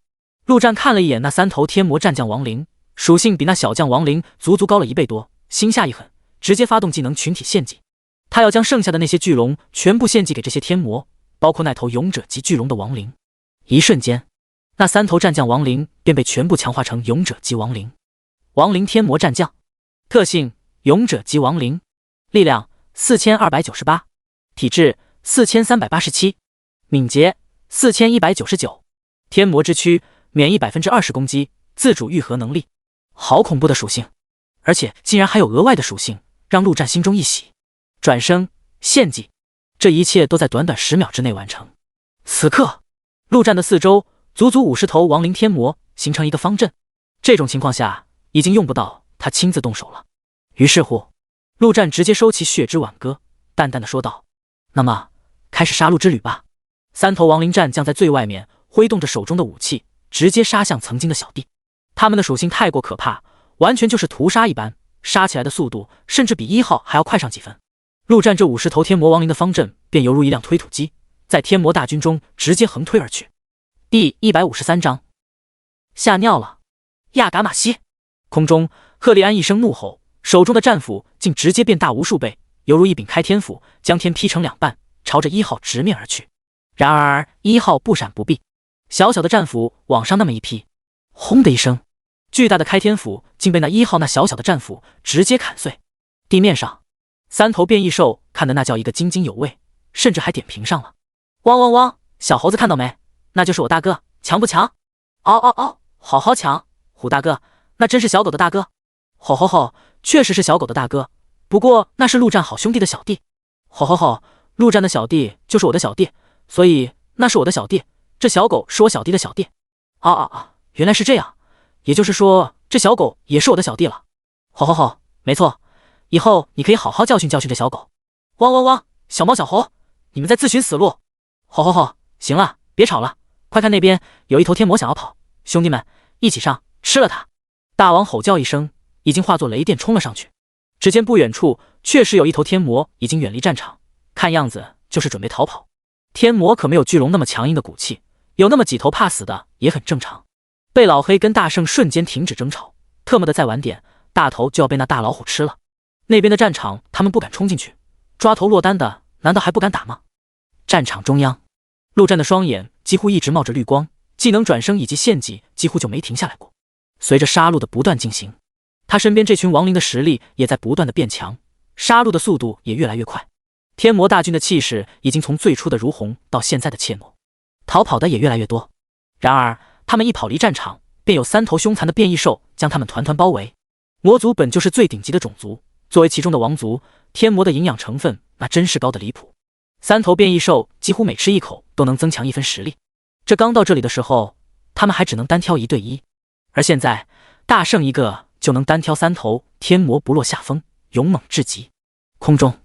陆战看了一眼那3头天魔战将亡灵，属性比那小将亡灵足高了1倍多，心下一狠，直接发动技能群体献祭。他要将剩下的那些巨龙全部献祭给这些天魔，包括那头勇者级巨龙的亡灵。一瞬间，那3头战将亡灵便被全部强化成勇者级亡灵。亡灵天魔战将，特性勇者级亡灵，力量4298，体质4387，敏捷4199，天魔之躯，免疫20%攻击，自主愈合能力。好恐怖的属性，而且竟然还有额外的属性，让陆战心中一喜。转生、献祭，这一切都在短短10秒之内完成。此刻，陆战的四周足50头亡灵天魔形成一个方阵，这种情况下已经用不到他亲自动手了。于是乎，陆战直接收起血之挽歌，淡淡的说道：“那么，开始杀戮之旅吧。”3头亡灵战将在最外面挥动着手中的武器，直接杀向曾经的小弟。他们的属性太过可怕，完全就是屠杀一般，杀起来的速度甚至比1号还要快上几分。陆战这50头天魔亡灵的方阵便犹如一辆推土机，在天魔大军中直接横推而去。第153章，吓尿了！亚嘎玛西！空中，赫利安一声怒吼，手中的战斧竟直接变大无数倍，犹如一柄开天斧，将天劈成2半，朝着1号直面而去。然而1号不闪不避，小小的战斧往上那么一劈，轰的一声，巨大的开天斧竟被那1号那小小的战斧直接砍碎。地面上，3头变异兽看得那叫一个津津有味，甚至还点评上了。汪汪汪！小猴子看到没？那就是我大哥，强不强？嗷嗷嗷！好好强！虎大哥，那真是小狗的大哥。吼吼吼！确实是小狗的大哥，不过那是陆战好兄弟的小弟。吼吼吼！陆战的小弟就是我的小弟，所以那是我的小弟。这小狗是我小弟的小弟。原来是这样，也就是说这小狗也是我的小弟了。吼吼吼！没错。以后你可以好好教训教训这小狗。汪汪汪！小猫小猴，你们在自寻死路！吼吼吼！行了，别吵了，快看那边有一头天魔想要跑，兄弟们一起上，吃了它！大王吼叫一声，已经化作雷电冲了上去。只见不远处确实有一头天魔已经远离战场，看样子就是准备逃跑。天魔可没有巨龙那么强硬的骨气，有那么几头怕死的也很正常。被老黑跟大圣瞬间停止争吵，特么的再晚点，大头就要被那大老虎吃了。那边的战场他们不敢冲进去，抓头落单的难道还不敢打吗？战场中央，陆战的双眼几乎一直冒着绿光，技能转生以及献祭几乎就没停下来过。随着杀戮的不断进行，他身边这群亡灵的实力也在不断的变强，杀戮的速度也越来越快。天魔大军的气势已经从最初的如虹到现在的怯懦，逃跑的也越来越多。然而他们一跑离战场，便有3头凶残的变异兽将他们团团包围。魔族本就是最顶级的种族，作为其中的王族，天魔的营养成分那真是高的离谱。3头变异兽几乎每吃一口都能增强1分实力。这刚到这里的时候，他们还只能单挑1对1，而现在大圣一个就能单挑3头，天魔不落下风，勇猛至极。空中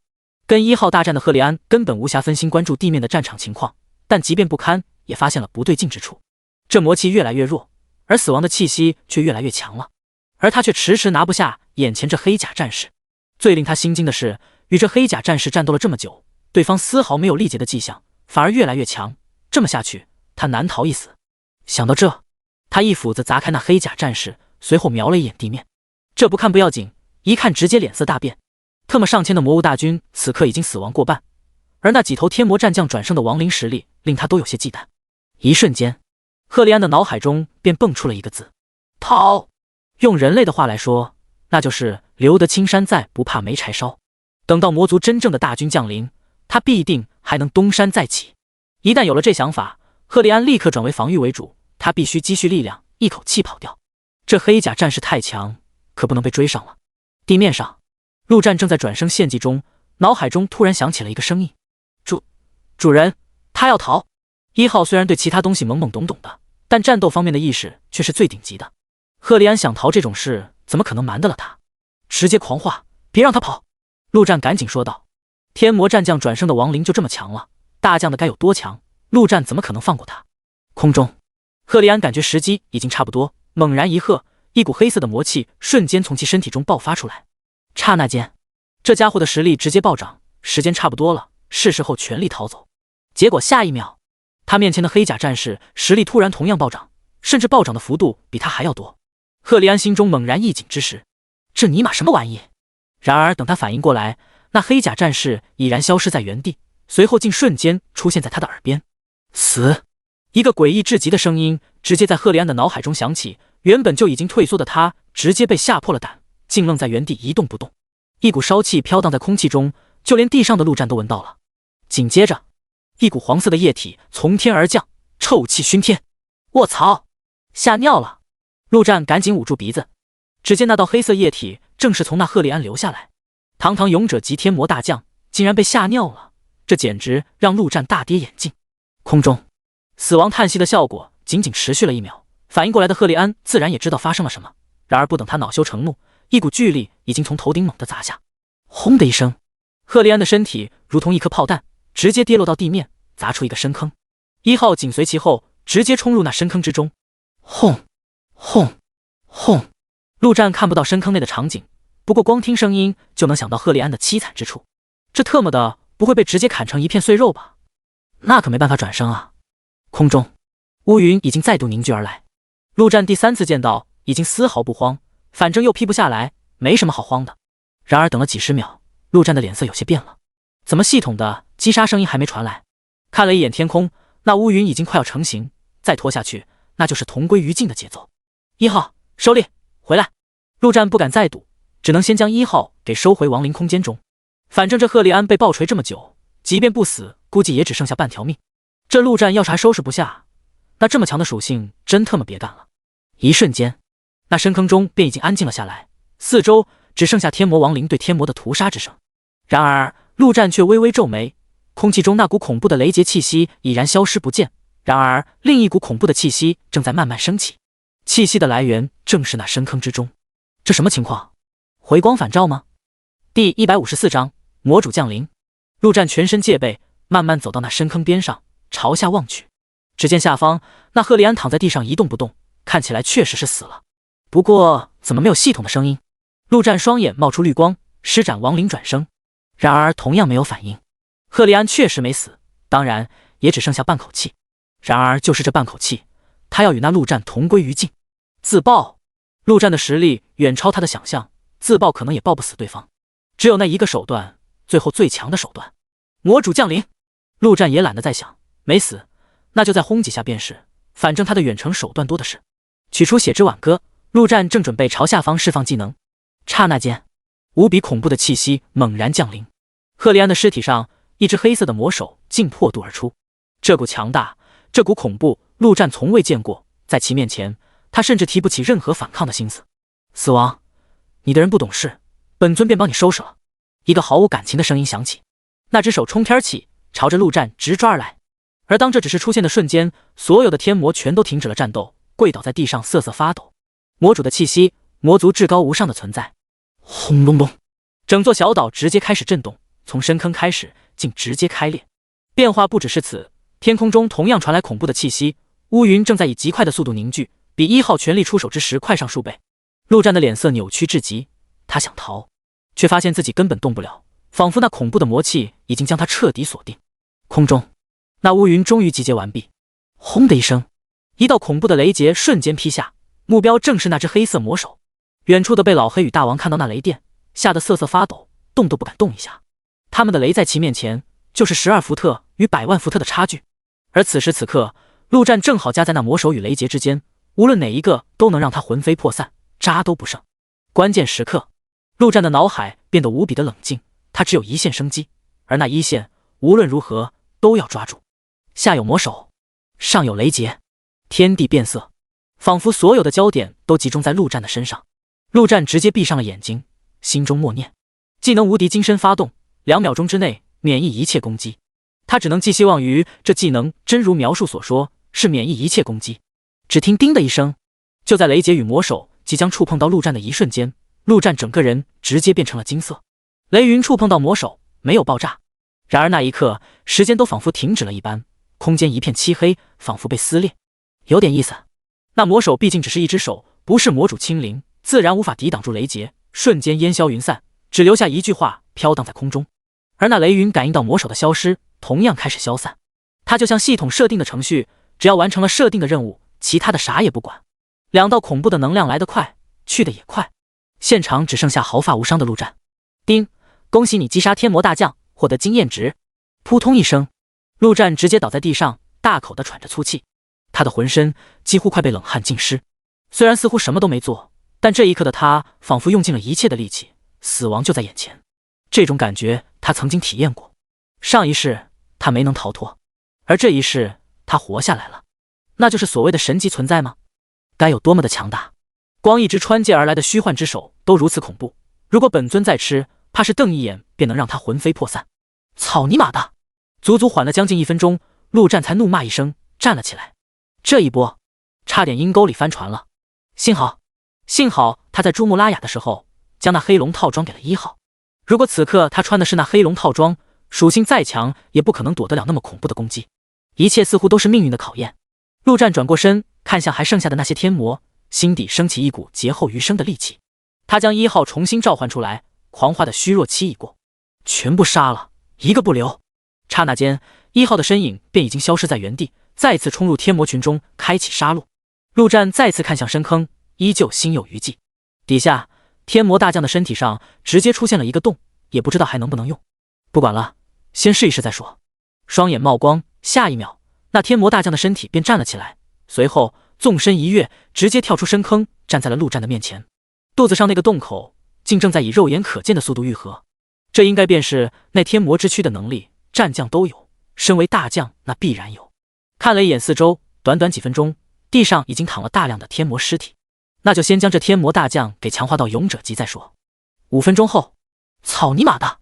跟1号大战的赫利安根本无暇分心关注地面的战场情况，但即便不堪，也发现了不对劲之处。这魔气越来越弱，而死亡的气息却越来越强了，而他却迟迟拿不下眼前这黑甲战士。最令他心惊的是，与这黑甲战士战斗了这么久，对方丝毫没有力竭的迹象，反而越来越强。这么下去，他难逃一死。想到这，他一斧子砸开那黑甲战士，随后瞄了一眼地面。这不看不要紧，一看直接脸色大变。特么上千的魔物大军此刻已经死亡过半，而那几头天魔战将转生的亡灵实力令他都有些忌惮。一瞬间，赫利安的脑海中便蹦出了一个字：逃。用人类的话来说，那就是留得青山在，不怕没柴烧。等到魔族真正的大军降临，他必定还能东山再起。一旦有了这想法，赫利安立刻转为防御为主，他必须积蓄力量，一口气跑掉。这黑甲战士太强，可不能被追上了。地面上，陆战正在转生献祭中，脑海中突然响起了一个声音：主人，他要逃。1号虽然对其他东西懵懵懂懂的，但战斗方面的意识却是最顶级的。赫利安想逃这种事，怎么可能瞒得了他？直接狂化，别让他跑！陆战赶紧说道。天魔战将转生的亡灵就这么强了，大将的该有多强？陆战怎么可能放过他？空中，赫利安感觉时机已经差不多，猛然一喝，一股黑色的魔气瞬间从其身体中爆发出来。刹那间，这家伙的实力直接暴涨，时间差不多了，是时候全力逃走。结果下一秒，他面前的黑甲战士实力突然同样暴涨，甚至暴涨的幅度比他还要多。赫利安心中猛然一紧之时，这尼玛什么玩意？然而等他反应过来，那黑甲战士已然消失在原地，随后竟瞬间出现在他的耳边。死！一个诡异至极的声音直接在赫利安的脑海中响起，原本就已经退缩的他直接被吓破了胆，竟愣在原地一动不动。一股烧气飘荡在空气中，就连地上的陆战都闻到了。紧接着，一股黄色的液体从天而降，臭气熏天。卧槽，吓尿了！陆战赶紧捂住鼻子，只见那道黑色液体正是从那赫利安流下来。堂堂勇者级天魔大将竟然被吓尿了，这简直让陆战大跌眼镜。空中，死亡叹息的效果仅仅持续了1秒，反应过来的赫利安自然也知道发生了什么。然而不等他恼羞成怒，一股巨力已经从头顶猛地砸下，轰的一声，赫利安的身体如同一颗炮弹，直接跌落到地面，砸出一个深坑。1号紧随其后，直接冲入那深坑之中。轰轰轰！陆战看不到深坑内的场景，不过光听声音就能想到赫利安的凄惨之处。这特么的不会被直接砍成一片碎肉吧？那可没办法转生啊！空中，乌云已经再度凝聚而来。陆战第3次见到，已经丝毫不慌，反正又劈不下来，没什么好慌的。然而等了几十秒，陆战的脸色有些变了。怎么系统的击杀声音还没传来？看了一眼天空，那乌云已经快要成型，再拖下去，那就是同归于尽的节奏。1号，收力，回来！陆战不敢再赌，只能先将1号给收回亡灵空间中。反正这赫利安被暴锤这么久，即便不死，估计也只剩下半条命。这陆战要是还收拾不下，那这么强的属性真特么别干了。一瞬间，那深坑中便已经安静了下来，四周只剩下天魔亡灵对天魔的屠杀之声。然而陆战却微微皱眉，空气中那股恐怖的雷劫气息已然消失不见。然而另一股恐怖的气息正在慢慢升起，气息的来源正是那深坑之中。这什么情况？回光返照吗？第154章魔主降临。陆战全身戒备，慢慢走到那深坑边上，朝下望去，只见下方那赫利安躺在地上一动不动，看起来确实是死了。不过怎么没有系统的声音？陆战双眼冒出绿光，施展亡灵转生，然而同样没有反应。赫利安确实没死，当然也只剩下半口气。然而就是这半口气，他要与那陆战同归于尽。自爆，陆战的实力远超他的想象，自爆可能也爆不死对方，只有那一个手段，最后最强的手段。魔主降临，陆战也懒得再想，没死，那就再轰几下便是，反正他的远程手段多的是。取出血之挽歌，陆战正准备朝下方释放技能，刹那间，无比恐怖的气息猛然降临。赫利安的尸体上，一只黑色的魔手竟破肚而出。这股强大，这股恐怖，陆战从未见过，在其面前，他甚至提不起任何反抗的心思。死亡，你的人不懂事，本尊便帮你收拾了。一个毫无感情的声音响起，那只手冲天起，朝着陆战直抓而来。而当这只是出现的瞬间，所有的天魔全都停止了战斗，跪倒在地上瑟瑟发抖。魔主的气息，魔族至高无上的存在。轰隆隆，整座小岛直接开始震动，从深坑开始，竟直接开裂。变化不只是此，天空中同样传来恐怖的气息，乌云正在以极快的速度凝聚，比1号全力出手之时快上数倍。陆战的脸色扭曲至极，他想逃，却发现自己根本动不了，仿佛那恐怖的魔气已经将他彻底锁定。空中，那乌云终于集结完毕，轰的一声，一道恐怖的雷劫瞬间劈下，目标正是那只黑色魔手。远处的被老黑与大王看到那雷电，吓得瑟瑟发抖，动都不敢动一下。他们的雷在其面前，就是12伏特与100万伏特的差距。而此时此刻，陆战正好夹在那魔手与雷劫之间，无论哪一个都能让他魂飞魄散，渣都不剩。关键时刻，陆战的脑海变得无比的冷静，他只有一线生机，而那一线无论如何都要抓住。下有魔手，上有雷劫，天地变色，仿佛所有的焦点都集中在陆战的身上。陆战直接闭上了眼睛，心中默念，技能无敌金身发动，2秒钟之内免疫一切攻击。他只能寄希望于这技能真如描述所说，是免疫一切攻击。只听叮的一声，就在雷劫与魔手即将触碰到陆战的一瞬间，陆战整个人直接变成了金色。雷云触碰到魔手，没有爆炸，然而那一刻，时间都仿佛停止了一般，空间一片漆黑，仿佛被撕裂。有点意思，那魔手毕竟只是一只手，不是魔主亲临，自然无法抵挡住雷劫，瞬间烟消云散，只留下一句话飘荡在空中。而那雷云感应到魔手的消失，同样开始消散。它就像系统设定的程序，只要完成了设定的任务，其他的啥也不管。2道恐怖的能量来得快，去得也快，现场只剩下毫发无伤的陆战。叮，恭喜你击杀天魔大将，获得经验值。扑通一声，陆战直接倒在地上，大口地喘着粗气，他的浑身几乎快被冷汗浸湿。虽然似乎什么都没做，但这一刻的他仿佛用尽了一切的力气，死亡就在眼前。这种感觉他曾经体验过，上一世他没能逃脱，而这一世他活下来了，那就是所谓的神级存在吗？该有多么的强大！光一只穿界而来的虚幻之手都如此恐怖，如果本尊再吃，怕是瞪一眼便能让他魂飞魄散。草尼玛的！足足缓了将近1分钟，陆战才怒骂一声，站了起来。这一波差点阴沟里翻船了，幸好他在珠穆拉雅的时候将那黑龙套装给了1号。如果此刻他穿的是那黑龙套装，属性再强也不可能躲得了那么恐怖的攻击。一切似乎都是命运的考验。陆战转过身，看向还剩下的那些天魔，心底升起一股劫后余生的戾气。他将1号重新召唤出来，狂化的虚弱期已过，全部杀了，一个不留。刹那间，1号的身影便已经消失在原地，再次冲入天魔群中，开启杀戮。陆战再次看向深坑，依旧心有余悸。底下天魔大将的身体上直接出现了一个洞，也不知道还能不能用。不管了，先试一试再说。双眼冒光，下一秒，那天魔大将的身体便站了起来，随后纵身一跃，直接跳出深坑，站在了陆战的面前。肚子上那个洞口竟正在以肉眼可见的速度愈合，这应该便是那天魔之躯的能力，战将都有，身为大将那必然有。看了一眼四周，短短几分钟，地上已经躺了大量的天魔尸体，那就先将这天魔大将给强化到勇者级再说。5分钟后，草尼玛的！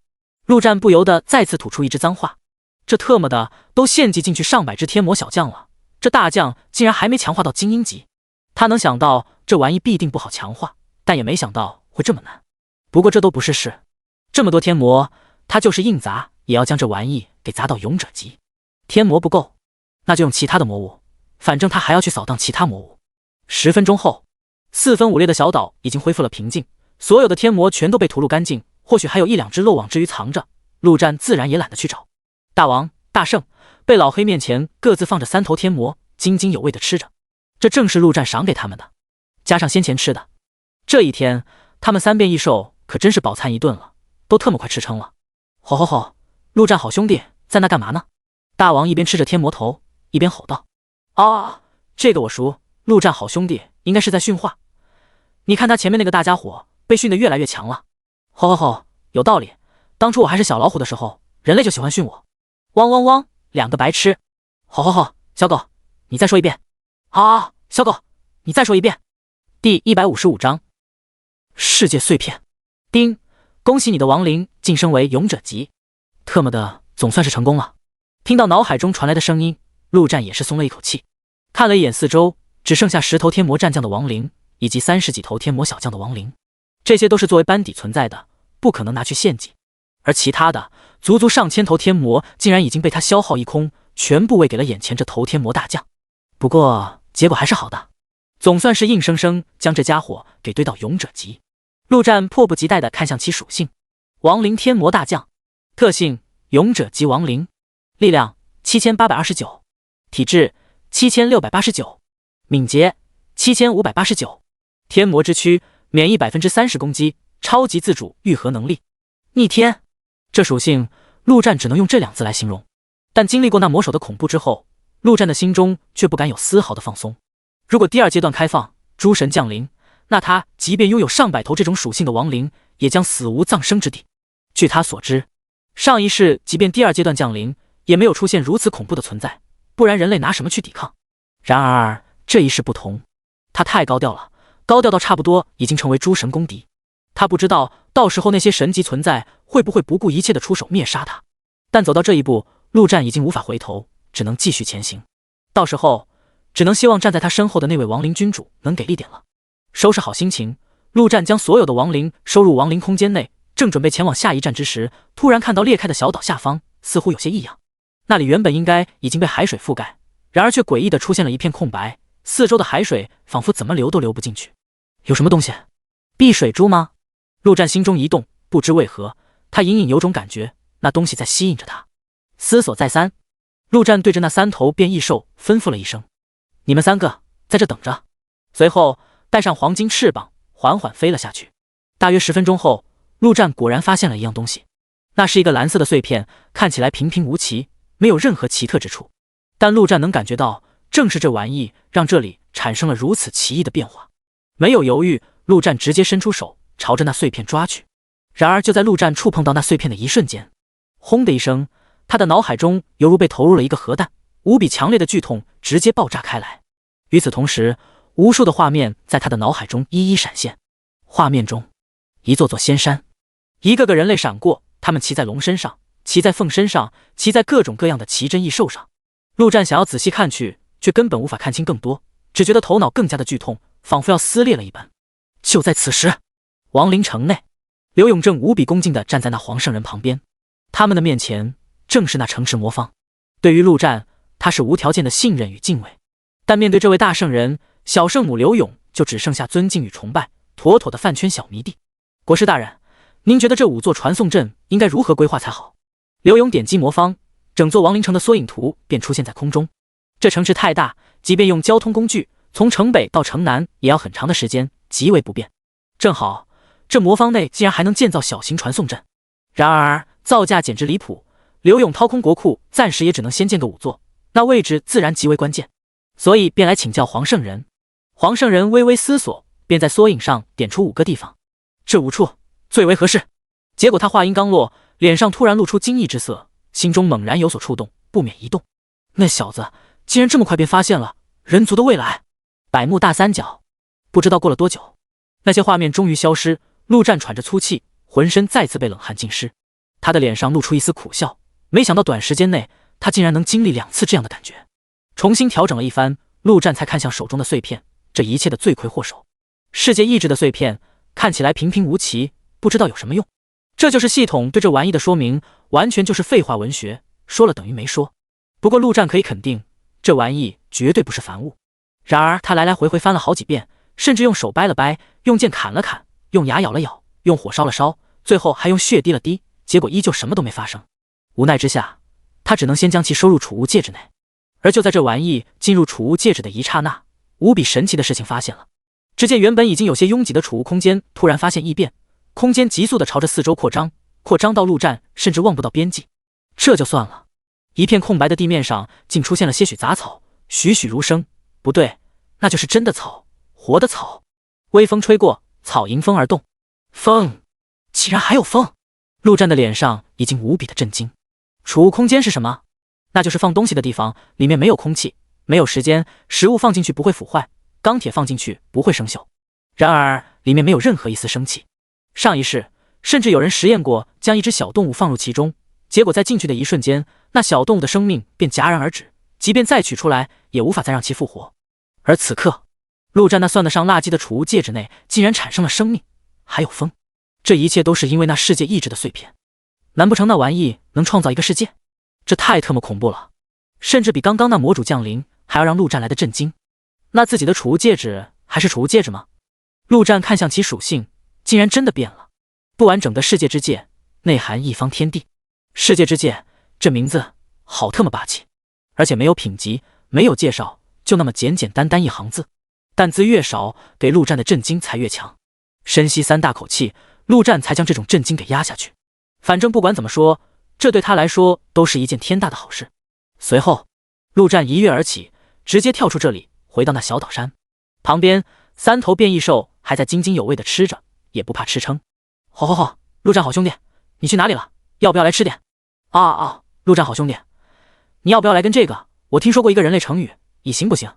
陆战不由得再次吐出一只脏话，这特么的都献祭进去上百只天魔小将了，这大将竟然还没强化到精英级。他能想到这玩意必定不好强化，但也没想到会这么难。不过这都不是事，这么多天魔，他就是硬砸也要将这玩意给砸到勇者级。天魔不够，那就用其他的魔物，反正他还要去扫荡其他魔物。10分钟后，4分5裂的小岛已经恢复了平静，所有的天魔全都被屠戮干净，或许还有1-2只漏网之鱼藏着，陆战自然也懒得去找。大王、大圣，被老黑面前各自放着3头天魔，津津有味地吃着。这正是陆战赏给他们的，加上先前吃的，这一天他们3变异兽可真是饱餐一顿了，都特么快吃撑了。吼吼吼！陆战好兄弟在那干嘛呢？大王一边吃着天魔头，一边吼道：“啊，这个我熟，陆战好兄弟应该是在训话。你看他前面那个大家伙被训得越来越强了。吼吼吼，有道理，当初我还是小老虎的时候，人类就喜欢训我。汪汪汪，2个白痴！吼吼吼，小狗，你再说一遍。啊，小狗，你再说一遍。”第155章世界碎片。丁，恭喜你的亡灵晋升为勇者级，特么的，总算是成功了。听到脑海中传来的声音，陆战也是松了一口气，看了一眼四周，只剩下10头天魔战将的亡灵，以及30几头天魔小将的亡灵，这些都是作为班底存在的，不可能拿去献祭。而其他的足足上千头天魔，竟然已经被他消耗一空，全部喂给了眼前这头天魔大将。不过结果还是好的，总算是硬生生将这家伙给堆到勇者级。陆战迫不及待地看向其属性：亡灵天魔大将，特性勇者级亡灵，力量7829，体质7689，敏捷7589，天魔之躯，免疫30%攻击，超级自主愈合能力。逆天，这属性陆战只能用这2字来形容。但经历过那魔手的恐怖之后，陆战的心中却不敢有丝毫的放松。如果第2阶段开放，诸神降临，那他即便拥有上百头这种属性的亡灵，也将死无葬身之地。据他所知，上一世即便第2阶段降临，也没有出现如此恐怖的存在，不然人类拿什么去抵抗？然而这一世不同，他太高调了，高调到差不多已经成为诸神公敌。他不知道到时候那些神级存在会不会不顾一切的出手灭杀他，但走到这一步，陆战已经无法回头，只能继续前行。到时候只能希望站在他身后的那位亡灵君主能给力点了。收拾好心情，陆战将所有的亡灵收入亡灵空间内，正准备前往下一站之时，突然看到裂开的小岛下方似乎有些异样。那里原本应该已经被海水覆盖，然而却诡异的出现了一片空白，四周的海水仿佛怎么流都流不进去。有什么东西？碧水珠吗？陆战心中一动，不知为何，他隐隐有种感觉，那东西在吸引着他。思索再三，陆战对着那3头变异兽吩咐了一声：“你们3个在这等着。”随后带上黄金翅膀，缓缓飞了下去。大约10分钟后，陆战果然发现了一样东西，那是一个蓝色的碎片，看起来平平无奇，没有任何奇特之处。但陆战能感觉到，正是这玩意让这里产生了如此奇异的变化。没有犹豫，陆战直接伸出手，朝着那碎片抓去。然而就在陆战触碰到那碎片的一瞬间，轰的一声，他的脑海中犹如被投入了一个核弹，无比强烈的剧痛直接爆炸开来。与此同时，无数的画面在他的脑海中一一闪现。画面中，一座座仙山，一个个人类闪过，他们骑在龙身上，骑在凤身上，骑在各种各样的奇珍异兽上。陆战想要仔细看去，却根本无法看清更多，只觉得头脑更加的剧痛，仿佛要撕裂了一般。就在此时，亡灵城内，刘永正无比恭敬地站在那黄圣人旁边，他们的面前正是那城池魔方。对于陆战，他是无条件的信任与敬畏，但面对这位大圣人，小圣母刘永就只剩下尊敬与崇拜，妥妥的饭圈小迷弟。国师大人，您觉得这5座传送阵应该如何规划才好？刘永点击魔方，整座亡灵城的缩影图便出现在空中。这城池太大，即便用交通工具从城北到城南也要很长的时间，极为不便。正好这魔方内竟然还能建造小型传送阵，然而造价简直离谱，刘永掏空国库，暂时也只能先建个5座，那位置自然极为关键，所以便来请教黄圣人。黄圣人微微思索，便在缩影上点出5个地方，这5处最为合适。结果他话音刚落，脸上突然露出惊异之色，心中猛然有所触动，不免一动。那小子竟然这么快便发现了人族的未来。百慕大三角。不知道过了多久，那些画面终于消失，陆战喘着粗气，浑身再次被冷汗浸湿。他的脸上露出一丝苦笑，没想到短时间内他竟然能经历2次这样的感觉。重新调整了一番，陆战才看向手中的碎片，这一切的罪魁祸首，世界意志的碎片，看起来平平无奇，不知道有什么用。这就是系统对这玩意的说明，完全就是废话文学，说了等于没说。不过陆战可以肯定，这玩意绝对不是凡物。然而他来来回回翻了好几遍，甚至用手掰了掰，用剑砍了砍，用牙咬了咬，用火烧了烧，最后还用血滴了滴，结果依旧什么都没发生。无奈之下，他只能先将其收入储物戒指内。而就在这玩意进入储物戒指的一刹那，无比神奇的事情发现了。只见原本已经有些拥挤的储物空间突然发现异变，空间急速地朝着四周扩张，扩张到陆战甚至望不到边际。这就算了，一片空白的地面上竟出现了些许杂草，栩栩如生。不对，那就是真的草，活的草。微风吹过，草迎风而动。风，竟然还有风！陆战的脸上已经无比的震惊。储物空间是什么？那就是放东西的地方，里面没有空气，没有时间，食物放进去不会腐坏，钢铁放进去不会生锈。然而里面没有任何一丝生气。上一世甚至有人实验过将一只小动物放入其中，结果在进去的一瞬间，那小动物的生命便戛然而止，即便再取出来也无法再让其复活。而此刻陆战那算得上垃圾的储物戒指内竟然产生了生命，还有风。这一切都是因为那世界意志的碎片。难不成那玩意能创造一个世界？这太特么恐怖了，甚至比刚刚那魔主降临还要让陆战来的震惊。那自己的储物戒指还是储物戒指吗？陆战看向其属性，竟然真的变了。不完整的世界之戒，内含一方天地。世界之戒，这名字好特么霸气，而且没有品级，没有介绍，就那么简简单单一行字。但字越少，给陆战的震惊才越强。深吸3大口气，陆战才将这种震惊给压下去。反正不管怎么说，这对他来说都是一件天大的好事。随后陆战一跃而起，直接跳出这里，回到那小岛山旁边。3头变异兽还在津津有味地吃着，也不怕吃撑。好，陆战好兄弟，你去哪里了？要不要来吃点？陆战好兄弟，你要不要来跟这个？我听说过一个人类成语，以形补形。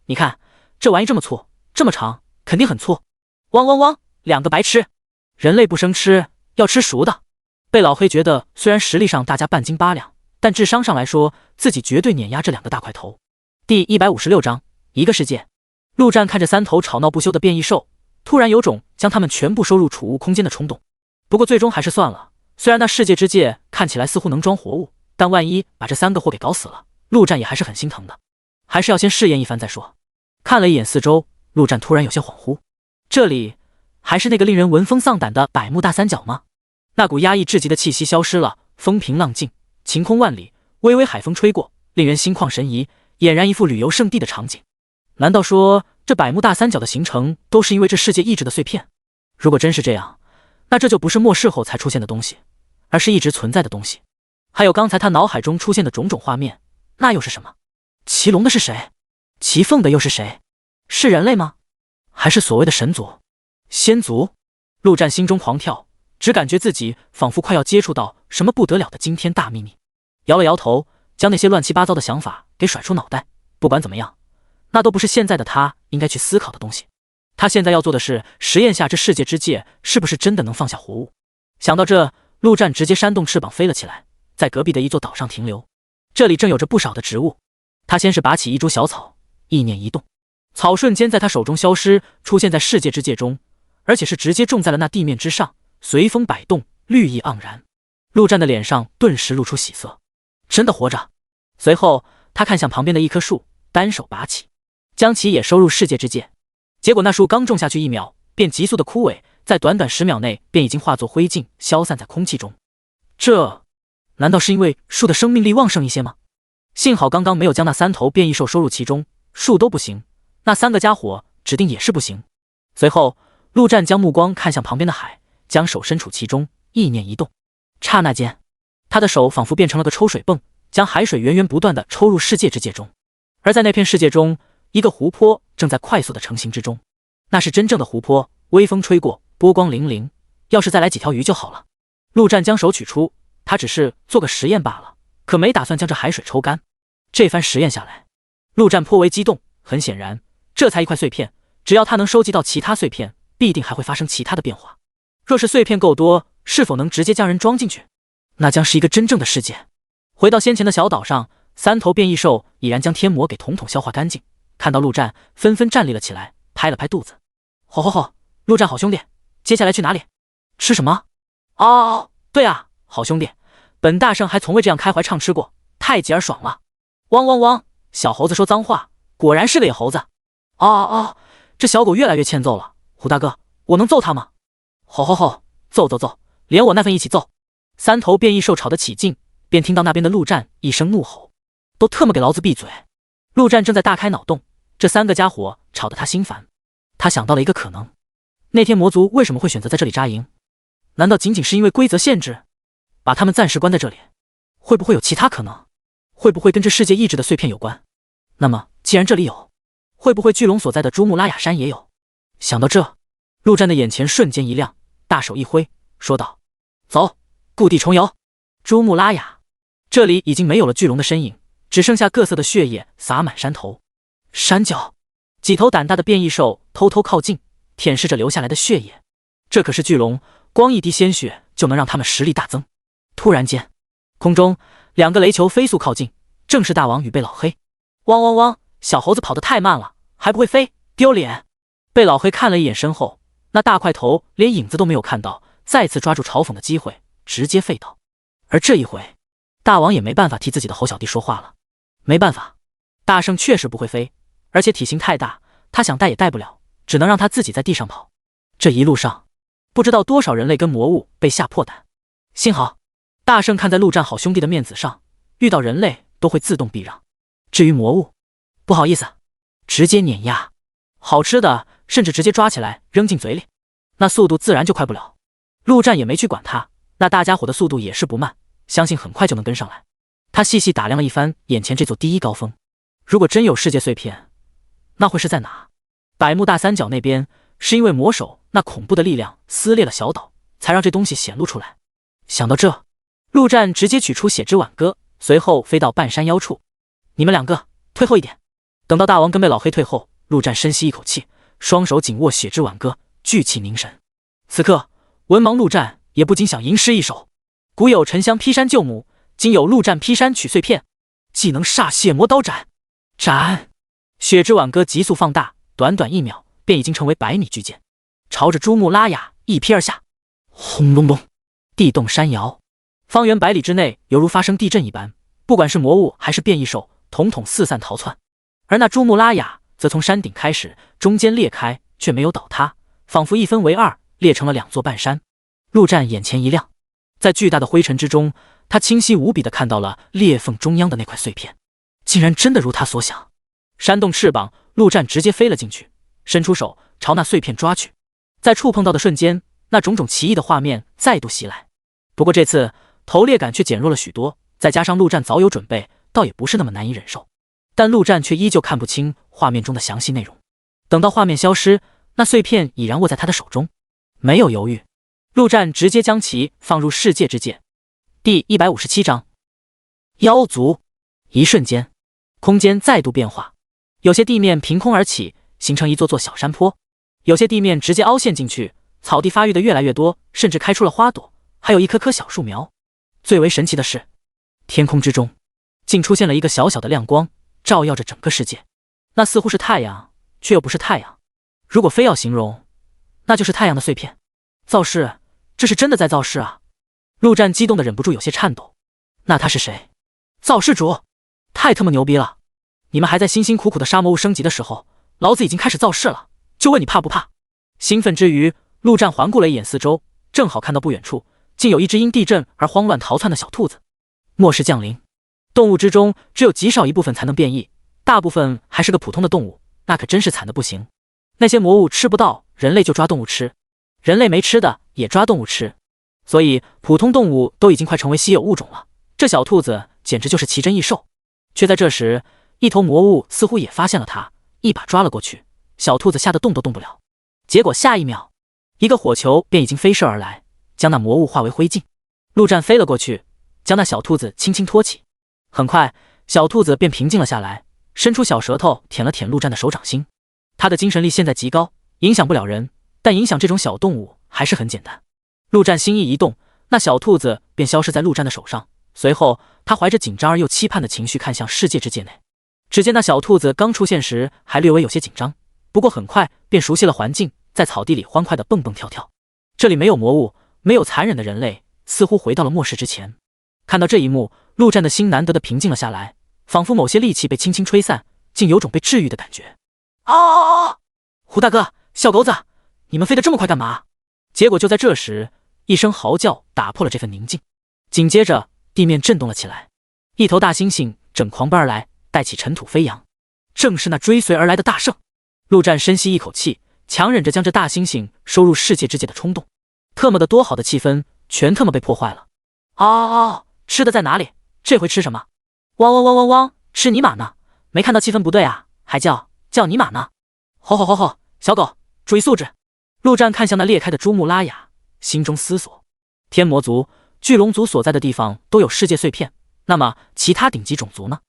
你看这玩意这么粗，这么长，肯定很粗。汪汪汪，2个白痴！人类不生吃，要吃熟的。贝老黑觉得虽然实力上大家半斤八两，但智商上来说，自己绝对碾压这2个大块头。第156章，一个世界。陆战看着3头吵闹不休的变异兽，突然有种将他们全部收入储物空间的冲动。不过最终还是算了，虽然那世界之戒看起来似乎能装活物，但万一把这3个货给搞死了，陆战也还是很心疼的，还是要先试验一番再说。看了一眼四周，陆战突然有些恍惚，这里还是那个令人闻风丧胆的百慕大三角吗？那股压抑至极的气息消失了，风平浪静，晴空万里，微微海风吹过，令人心旷神怡，俨然一副旅游胜地的场景。难道说这百慕大三角的形成都是因为这世界意志的碎片？如果真是这样，那这就不是末世后才出现的东西，而是一直存在的东西。还有刚才他脑海中出现的种种画面，那又是什么？骑龙的是谁？骑凤的又是谁？是人类吗？还是所谓的神族、仙族？陆战心中狂跳，只感觉自己仿佛快要接触到什么不得了的惊天大秘密。摇了摇头，将那些乱七八糟的想法给甩出脑袋。不管怎么样，那都不是现在的他应该去思考的东西。他现在要做的是实验下这世界之戒是不是真的能放下活物。想到这，陆战直接扇动翅膀飞了起来，在隔壁的一座岛上停留。这里正有着不少的植物。他先是拔起一株小草，意念一动，草瞬间在他手中消失，出现在世界之戒中，而且是直接种在了那地面之上，随风摆动，绿意盎然。陆战的脸上顿时露出喜色，真的活着。随后他看向旁边的一棵树，单手拔起，将其也收入世界之戒。结果那树刚种下去1秒，便急速的枯萎，在短短10秒内便已经化作灰烬，消散在空气中。这难道是因为树的生命力旺盛一些吗？幸好刚刚没有将那3头变异兽收入其中，树都不行，那3个家伙指定也是不行。随后陆战将目光看向旁边的海，将手伸处其中，意念一动，刹那间他的手仿佛变成了个抽水泵，将海水源源不断地抽入世界之戒中。而在那片世界中，一个湖泊正在快速的成型之中。那是真正的湖泊，微风吹过，波光粼粼，要是再来几条鱼就好了。陆战将手取出，他只是做个实验罢了，可没打算将这海水抽干。这番实验下来，陆战颇为激动。很显然，这才一块碎片，只要他能收集到其他碎片，必定还会发生其他的变化。若是碎片够多，是否能直接将人装进去？那将是一个真正的世界。回到先前的小岛上，3头变异兽已然将天魔给统统消化干净。看到陆战，纷纷站立了起来，拍了拍肚子。吼，陆战好兄弟，接下来去哪里？吃什么？对啊，好兄弟，本大圣还从未这样开怀畅吃过，太吉而爽了。汪汪汪，小猴子说脏话，果然是个野猴子。这小狗越来越欠揍了，胡大哥，我能揍他吗？吼，揍，连我那份一起揍。3头变异兽吵得起劲，便听到那边的陆战一声怒吼：“都特么给老子闭嘴！”陆战正在大开脑洞，这3个家伙吵得他心烦。他想到了一个可能，那天魔族为什么会选择在这里扎营？难道仅仅是因为规则限制，把他们暂时关在这里？会不会有其他可能？会不会跟这世界意志的碎片有关？那么既然这里有，会不会巨龙所在的珠穆拉雅山也有？想到这，陆战的眼前瞬间一亮，大手一挥，说道：“走，故地重游。”珠穆拉雅，这里已经没有了巨龙的身影，只剩下各色的血液洒满山头。山脚，几头胆大的变异兽偷偷靠近，舔舐着流下来的血液。这可是巨龙，光一滴鲜血就能让他们实力大增。突然间，空中2个雷球飞速靠近，正是大王与贝老黑。汪汪汪！小猴子跑得太慢了，还不会飞，丢脸！贝老黑看了一眼身后，那大块头连影子都没有看到，再次抓住嘲讽的机会，直接废倒。而这一回，大王也没办法替自己的猴小弟说话了。没办法，大圣确实不会飞，而且体型太大，他想带也带不了，只能让他自己在地上跑。这一路上，不知道多少人类跟魔物被吓破胆。幸好，大圣看在陆战好兄弟的面子上，遇到人类都会自动避让。至于魔物，不好意思，直接碾压。好吃的甚至直接抓起来扔进嘴里，那速度自然就快不了。陆战也没去管他，那大家伙的速度也是不慢，相信很快就能跟上来。他细细打量了一番眼前这座第一高峰，如果真有世界碎片，那会是在哪？百慕大三角那边，是因为魔手那恐怖的力量撕裂了小岛，才让这东西显露出来。想到这，陆战直接取出血之挽歌，随后飞到半山腰处。你们2个退后一点。等到大王跟被老黑退后，陆战深吸一口气，双手紧握血之挽歌，聚气凝神。此刻文盲陆战也不禁想吟诗一首：古有沉香劈山救母，今有陆战劈山取碎片，技能煞血魔刀斩。斩！血之挽歌急速放大，短短1秒便已经成为100米巨剑，朝着珠穆拉雅一劈而下。轰隆隆，地动山摇，方圆100里之内犹如发生地震一般，不管是魔物还是变异兽，统统四散逃窜。而那珠穆拉雅则从山顶开始，中间裂开，却没有倒塌，仿佛一分为2，裂成了2座半山。陆战眼前一亮，在巨大的灰尘之中，他清晰无比地看到了裂缝中央的那块碎片，竟然真的如他所想。扇动翅膀，陆战直接飞了进去，伸出手朝那碎片抓去。在触碰到的瞬间，那种种奇异的画面再度袭来。不过这次头裂感却减弱了许多，再加上陆战早有准备，倒也不是那么难以忍受。但陆战却依旧看不清画面中的详细内容。等到画面消失，那碎片已然握在他的手中，没有犹豫，陆战直接将其放入世界之界。第157章妖族。一瞬间，空间再度变化，有些地面凭空而起，形成一座座小山坡，有些地面直接凹陷进去，草地发育的越来越多，甚至开出了花朵，还有一棵棵小树苗。最为神奇的是，天空之中竟出现了一个小小的亮光，照耀着整个世界。那似乎是太阳，却又不是太阳。如果非要形容，那就是太阳的碎片。造势，这是真的在造势啊！陆战激动的忍不住有些颤抖。那他是谁？造势主！太他妈牛逼了！你们还在辛辛苦苦的杀魔物升级的时候，老子已经开始造势了，就问你怕不怕？兴奋之余，陆战环顾了一眼四周，正好看到不远处竟有一只因地震而慌乱逃窜的小兔子。末世降临，动物之中只有极少一部分才能变异，大部分还是个普通的动物，那可真是惨的不行。那些魔物吃不到，人类就抓动物吃，人类没吃的也抓动物吃，所以普通动物都已经快成为稀有物种了。这小兔子简直就是奇珍异兽。却在这时，一头魔物似乎也发现了它，一把抓了过去，小兔子吓得动都动不了。结果下一秒，一个火球便已经飞射而来，将那魔物化为灰烬。陆战飞了过去，将那小兔子轻轻托起，很快小兔子便平静了下来，伸出小舌头舔了舔陆战的手掌心。他的精神力现在极高，影响不了人，但影响这种小动物还是很简单。陆战心意一动，那小兔子便消失在陆战的手上。随后他怀着紧张而又期盼的情绪看向世界之界内。只见那小兔子刚出现时还略微有些紧张，不过很快便熟悉了环境，在草地里欢快地蹦蹦跳跳。这里没有魔物，没有残忍的人类，似乎回到了末世之前。看到这一幕，陆战的心难得地平静了下来，仿佛某些戾气被轻轻吹散，竟有种被治愈的感觉。啊！胡大哥，小狗子，你们飞得这么快干嘛？结果就在这时，一声嚎叫打破了这份宁静。紧接着地面震动了起来，一头大猩猩正狂奔而来，带起尘土飞扬，正是那追随而来的大圣。陆战深吸一口气，强忍着将这大猩猩收入世界之界的冲动。特么的多好的气氛，全特么被破坏了！嗷，吃的在哪里？这回吃什么？汪汪汪汪汪，吃尼玛呢！没看到气氛不对啊，还叫尼玛呢！吼，小狗，注意素质！陆战看向那裂开的珠穆拉雅，心中思索：天魔族、巨龙族所在的地方都有世界碎片，那么其他顶级种族呢？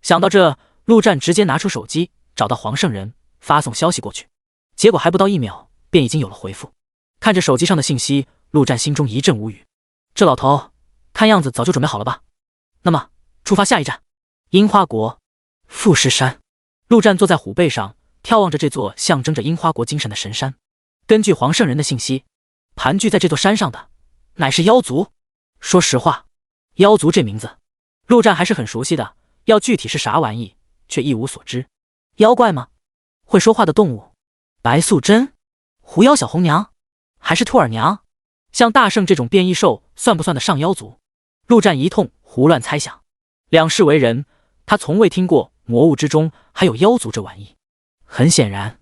想到这，陆战直接拿出手机，找到黄圣人，发送消息过去。结果还不到1秒，便已经有了回复。看着手机上的信息，陆战心中一阵无语。这老头，看样子早就准备好了吧？那么，出发下一站，樱花国富士山。陆战坐在虎背上，眺望着这座象征着樱花国精神的神山。根据黄圣人的信息，盘踞在这座山上的乃是妖族。说实话，妖族这名字，陆战还是很熟悉的，要具体是啥玩意，却一无所知。妖怪吗？会说话的动物？白素贞？狐妖小红娘？还是兔儿娘？像大圣这种变异兽，算不算得上妖族？陆战一通胡乱猜想。两世为人，他从未听过魔物之中还有妖族这玩意。很显然，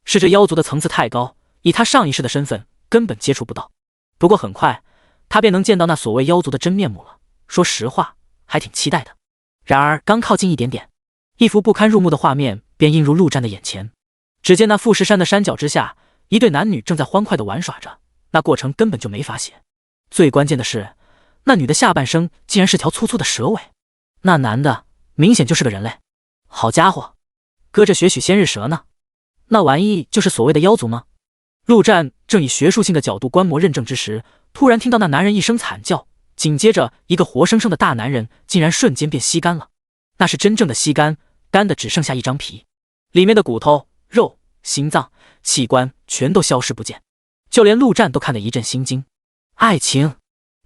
是这妖族的层次太高，以他上一世的身份，根本接触不到。不过很快，他便能见到那所谓妖族的真面目了。说实话，还挺期待的。然而刚靠近一点点，一幅不堪入目的画面便映入陆战的眼前。只见那富士山的山脚之下，一对男女正在欢快地玩耍着，那过程根本就没法写。最关键的是，那女的下半身竟然是条粗粗的蛇尾，那男的明显就是个人类。好家伙，搁着学许仙日蛇呢，那玩意就是所谓的妖族吗？陆战正以学术性的角度观摩认证之时，突然听到那男人一声惨叫，紧接着一个活生生的大男人竟然瞬间变吸干了。那是真正的吸干，干的只剩下一张皮，里面的骨头、肉、心脏、器官全都消失不见。就连陆战都看得一阵心惊。爱情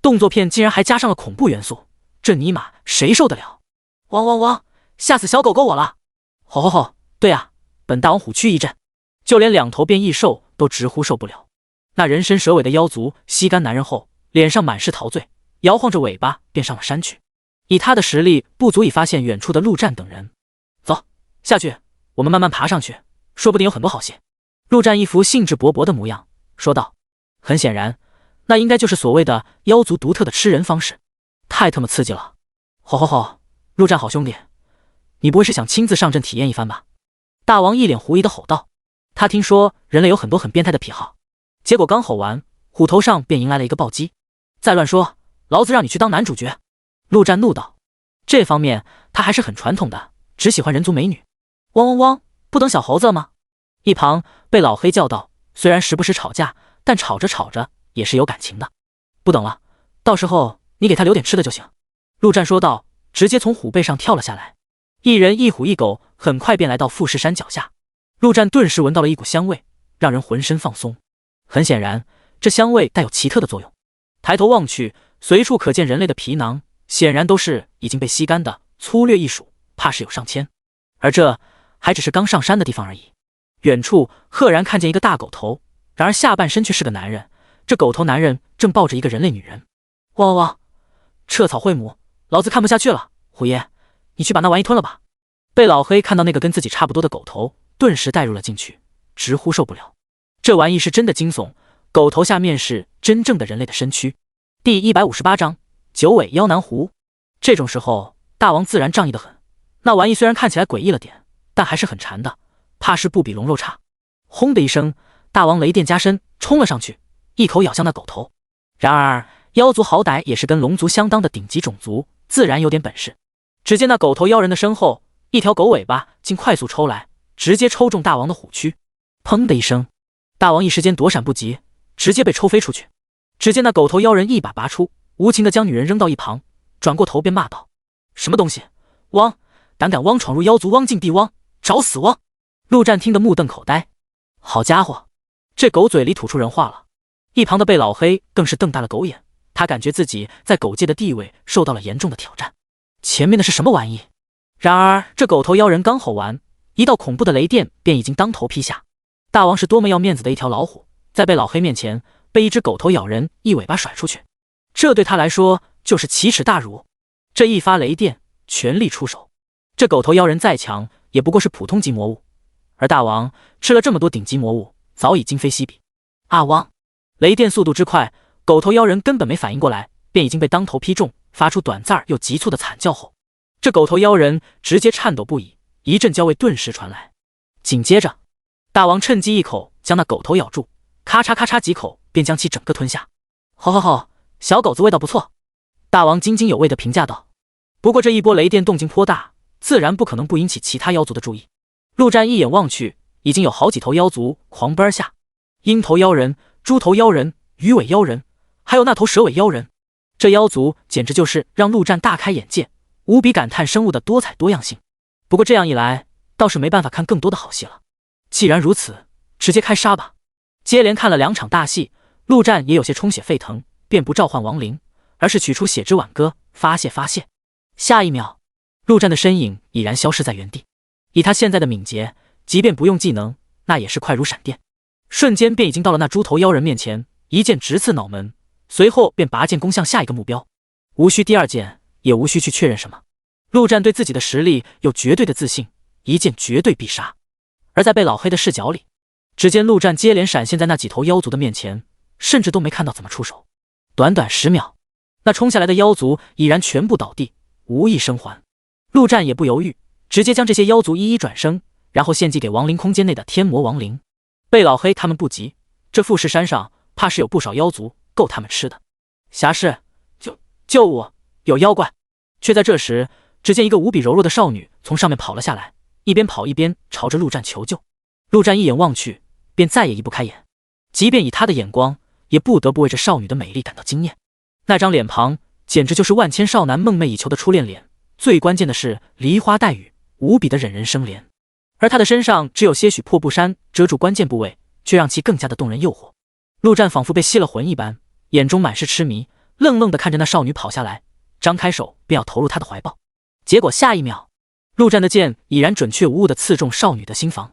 动作片竟然还加上了恐怖元素，这尼玛谁受得了？汪，吓死小狗狗我了！吼，对啊，本大王虎躯一震。就连两头变异兽都直呼受不了。那人身蛇尾的妖族吸干男人后，脸上满是陶醉，摇晃着尾巴便上了山去。以他的实力，不足以发现远处的陆战等人。走，下去，我们慢慢爬上去，说不定有很多好戏。陆战一副兴致勃勃的模样，说道。很显然，那应该就是所谓的妖族独特的吃人方式，太他妈刺激了！吼，陆战好兄弟，你不会是想亲自上阵体验一番吧？大王一脸狐疑的吼道。他听说人类有很多很变态的癖好，结果刚吼完，虎头上便迎来了一个暴击。再乱说，老子让你去当男主角！陆战怒道。这方面他还是很传统的，只喜欢人族美女。汪，不等小猴子吗？一旁被老黑叫道。虽然时不时吵架，但吵着也是有感情的。不等了，到时候你给他留点吃的就行。陆战说道，直接从虎背上跳了下来。一人一虎一狗很快便来到富士山脚下。陆战顿时闻到了一股香味，让人浑身放松。很显然，这香味带有奇特的作用。抬头望去，随处可见人类的皮囊，显然都是已经被吸干的，粗略一数，怕是有上千。而这还只是刚上山的地方而已。远处赫然看见一个大狗头，然而下半身却是个男人。这狗头男人正抱着一个人类女人。汪，彻草会母，老子看不下去了，虎爷，你去把那玩意吞了吧。被老黑看到那个跟自己差不多的狗头，顿时带入了进去，直呼受不了。这玩意是真的惊悚，狗头下面是真正的人类的身躯。第158章九尾妖男狐。这种时候，大王自然仗义得很。那玩意虽然看起来诡异了点，但还是很馋的，怕是不比龙肉差。轰的一声，大王雷电加身，冲了上去，一口咬向那狗头。然而妖族好歹也是跟龙族相当的顶级种族，自然有点本事。只见那狗头妖人的身后，一条狗尾巴竟快速抽来，直接抽中大王的虎躯。砰的一声，大王一时间躲闪不及，直接被抽飞出去。只见那狗头妖人一把拔出，无情地将女人扔到一旁，转过头便骂道：什么东西，汪，胆敢汪闯入妖族汪境地汪，找死汪！陆战听得目瞪口呆。好家伙，这狗嘴里吐出人话了。一旁的被老黑更是瞪大了狗眼，他感觉自己在狗界的地位受到了严重的挑战。前面的是什么玩意？然而这狗头妖人刚吼完，一道恐怖的雷电便已经当头劈下。大王是多么要面子的一条老虎，在被老黑面前被一只狗头咬人，一尾巴甩出去，这对他来说就是奇耻大辱。这一发雷电，全力出手。这狗头妖人再强，也不过是普通级魔物，而大王吃了这么多顶级魔物，早已今非昔比。啊汪！雷电速度之快，狗头妖人根本没反应过来，便已经被当头劈中，发出短暂又急促的惨叫后，这狗头妖人直接颤抖不已，一阵焦味顿时传来。紧接着，大王趁机一口将那狗头咬住，咔嚓咔嚓几口便将其整个吞下。好好好，小狗子味道不错。大王津津有味地评价道。不过这一波雷电动静颇大，自然不可能不引起其他妖族的注意。陆战一眼望去，已经有好几头妖族狂奔而下，鹰头妖人、猪头妖人、鱼尾妖人，还有那头蛇尾妖人。这妖族简直就是让陆战大开眼界，无比感叹生物的多彩多样性。不过这样一来，倒是没办法看更多的好戏了。既然如此，直接开杀吧。接连看了2场大戏，陆战也有些充血沸腾，便不召唤亡灵，而是取出血之挽歌发泄发泄。下一秒，陆战的身影已然消失在原地。以他现在的敏捷，即便不用技能，那也是快如闪电，瞬间便已经到了那猪头妖人面前，一剑直刺脑门，随后便拔剑攻向下一个目标。无需第二剑，也无需去确认什么，陆战对自己的实力有绝对的自信，一剑绝对必杀。而在被老黑的视角里，只见陆战接连闪现在那几头妖族的面前，甚至都没看到怎么出手。短短10秒，那冲下来的妖族已然全部倒地，无一生还。陆战也不犹豫，直接将这些妖族一一转生，然后献祭给亡灵空间内的天魔亡灵。贝老黑他们不急，这富士山上怕是有不少妖族够他们吃的。侠士，救我，有妖怪！却在这时，只见一个无比柔弱的少女从上面跑了下来，一边跑一边朝着陆战求救。陆战一眼望去，便再也移不开眼，即便以他的眼光，也不得不为这少女的美丽感到惊艳。那张脸庞简直就是万千少男梦寐以求的初恋脸，最关键的是梨花带雨，无比的惹人生怜。而她的身上只有些许破布衫遮住关键部位，却让其更加的动人诱惑。陆战仿佛被吸了魂一般，眼中满是痴迷，愣愣地看着那少女跑下来，张开手便要投入她的怀抱。结果下一秒，陆战的剑已然准确无误地刺中少女的心房。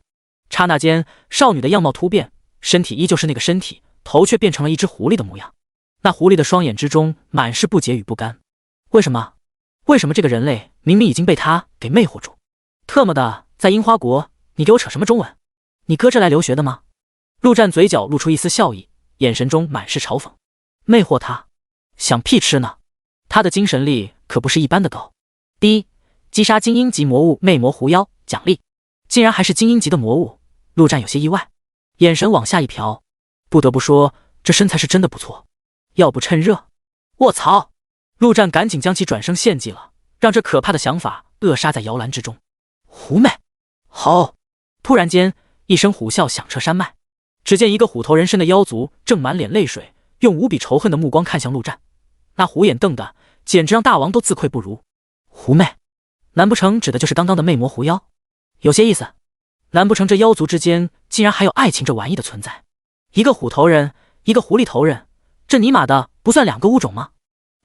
刹那间，少女的样貌突变，身体依旧是那个身体，头却变成了一只狐狸的模样。那狐狸的双眼之中满是不解与不甘。为什么这个人类明明已经被他给魅惑住？特么的，在樱花国，你给我扯什么中文？你哥这来留学的吗？陆战嘴角露出一丝笑意，眼神中满是嘲讽。魅惑他？想屁吃呢！他的精神力可不是一般的高。第一，击杀精英级魔物魅魔狐妖，奖励竟然还是精英级的魔物，陆战有些意外，眼神往下一瞟，不得不说这身材是真的不错。要不趁热，卧槽！陆战赶紧将其转生献祭了，让这可怕的想法扼杀在摇篮之中。狐媚，好！突然间，一声虎啸响彻山脉，只见一个虎头人身的妖族正满脸泪水，用无比仇恨的目光看向陆战，那虎眼瞪的简直让大王都自愧不如。狐媚，难不成指的就是刚刚的魅魔狐妖？有些意思。难不成这妖族之间竟然还有爱情这玩意的存在？一个虎头人，一个狐狸头人，这尼玛的不算2个物种吗？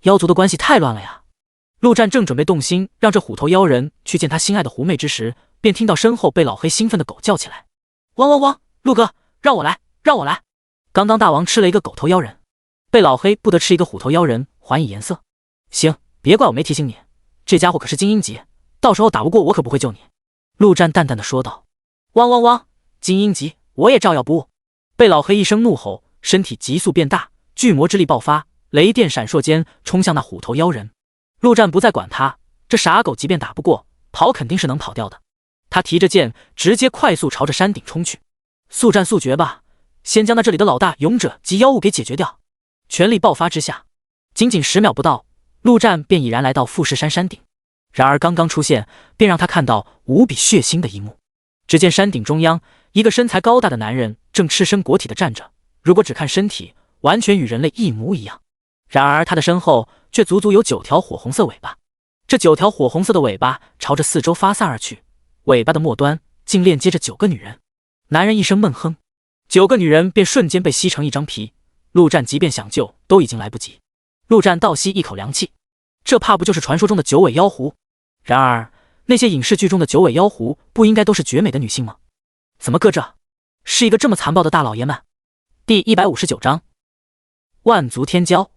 妖族的关系太乱了呀！陆战正准备动心让这虎头妖人去见他心爱的狐媚之时，便听到身后被老黑兴奋的狗叫起来：汪汪汪！陆哥，让我来，让我来！刚刚大王吃了一个狗头妖人，被老黑不得吃一个虎头妖人还以颜色。行，别怪我没提醒你，这家伙可是精英级，到时候打不过我可不会救你。陆战淡淡的说道。汪汪汪！精英级我也照耀不误。被老黑一声怒吼，身体急速变大，巨魔之力爆发，雷电闪烁间冲向那虎头妖人。陆战不再管他，这傻狗即便打不过，跑肯定是能跑掉的。他提着剑直接快速朝着山顶冲去。速战速决吧，先将那这里的老大勇者及妖物给解决掉。全力爆发之下，仅仅10秒不到，陆战便已然来到富士山山顶。然而刚刚出现，便让他看到无比血腥的一幕。只见山顶中央，一个身材高大的男人正赤身裸体的站着，如果只看身体，完全与人类一模一样。然而他的身后却足足有9条火红色尾巴，这9条火红色的尾巴朝着四周发散而去，尾巴的末端竟链接着9个女人。男人一声闷哼，9个女人便瞬间被吸成一张皮，陆战即便想救都已经来不及。陆战倒吸一口凉气，这怕不就是传说中的9尾妖狐？然而那些影视剧中的9尾妖狐不应该都是绝美的女性吗？怎么搁这是一个这么残暴的大老爷们？第159章万族天骄。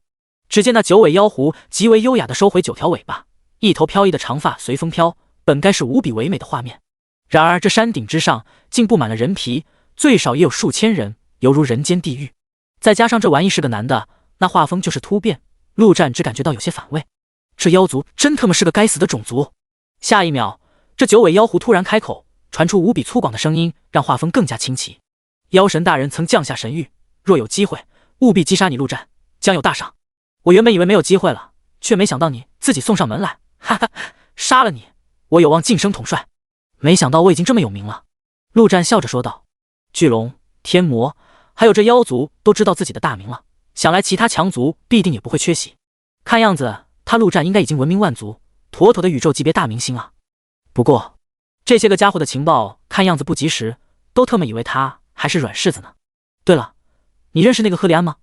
只见那9尾妖狐极为优雅地收回9条尾巴，一头飘逸的长发随风飘，本该是无比唯美的画面。然而这山顶之上竟布满了人皮，最少也有数千人，犹如人间地狱。再加上这玩意是个男的，那画风就是突变，陆战只感觉到有些反胃。这妖族真他妈是个该死的种族！下一秒，这九尾妖狐突然开口，传出无比粗犷的声音，让画风更加清奇。妖神大人曾降下神谕，若有机会，务必击杀你陆战，将有大赏。我原本以为没有机会了，却没想到你自己送上门来，哈哈，杀了你，我有望晋升统帅。没想到我已经这么有名了。陆战笑着说道。巨龙、天魔，还有这妖族都知道自己的大名了，想来其他强族必定也不会缺席。看样子他陆战应该已经闻名万族，妥妥的宇宙级别大明星啊。不过这些个家伙的情报看样子不及时，都特么以为他还是软柿子呢。对了，你认识那个赫利安吗？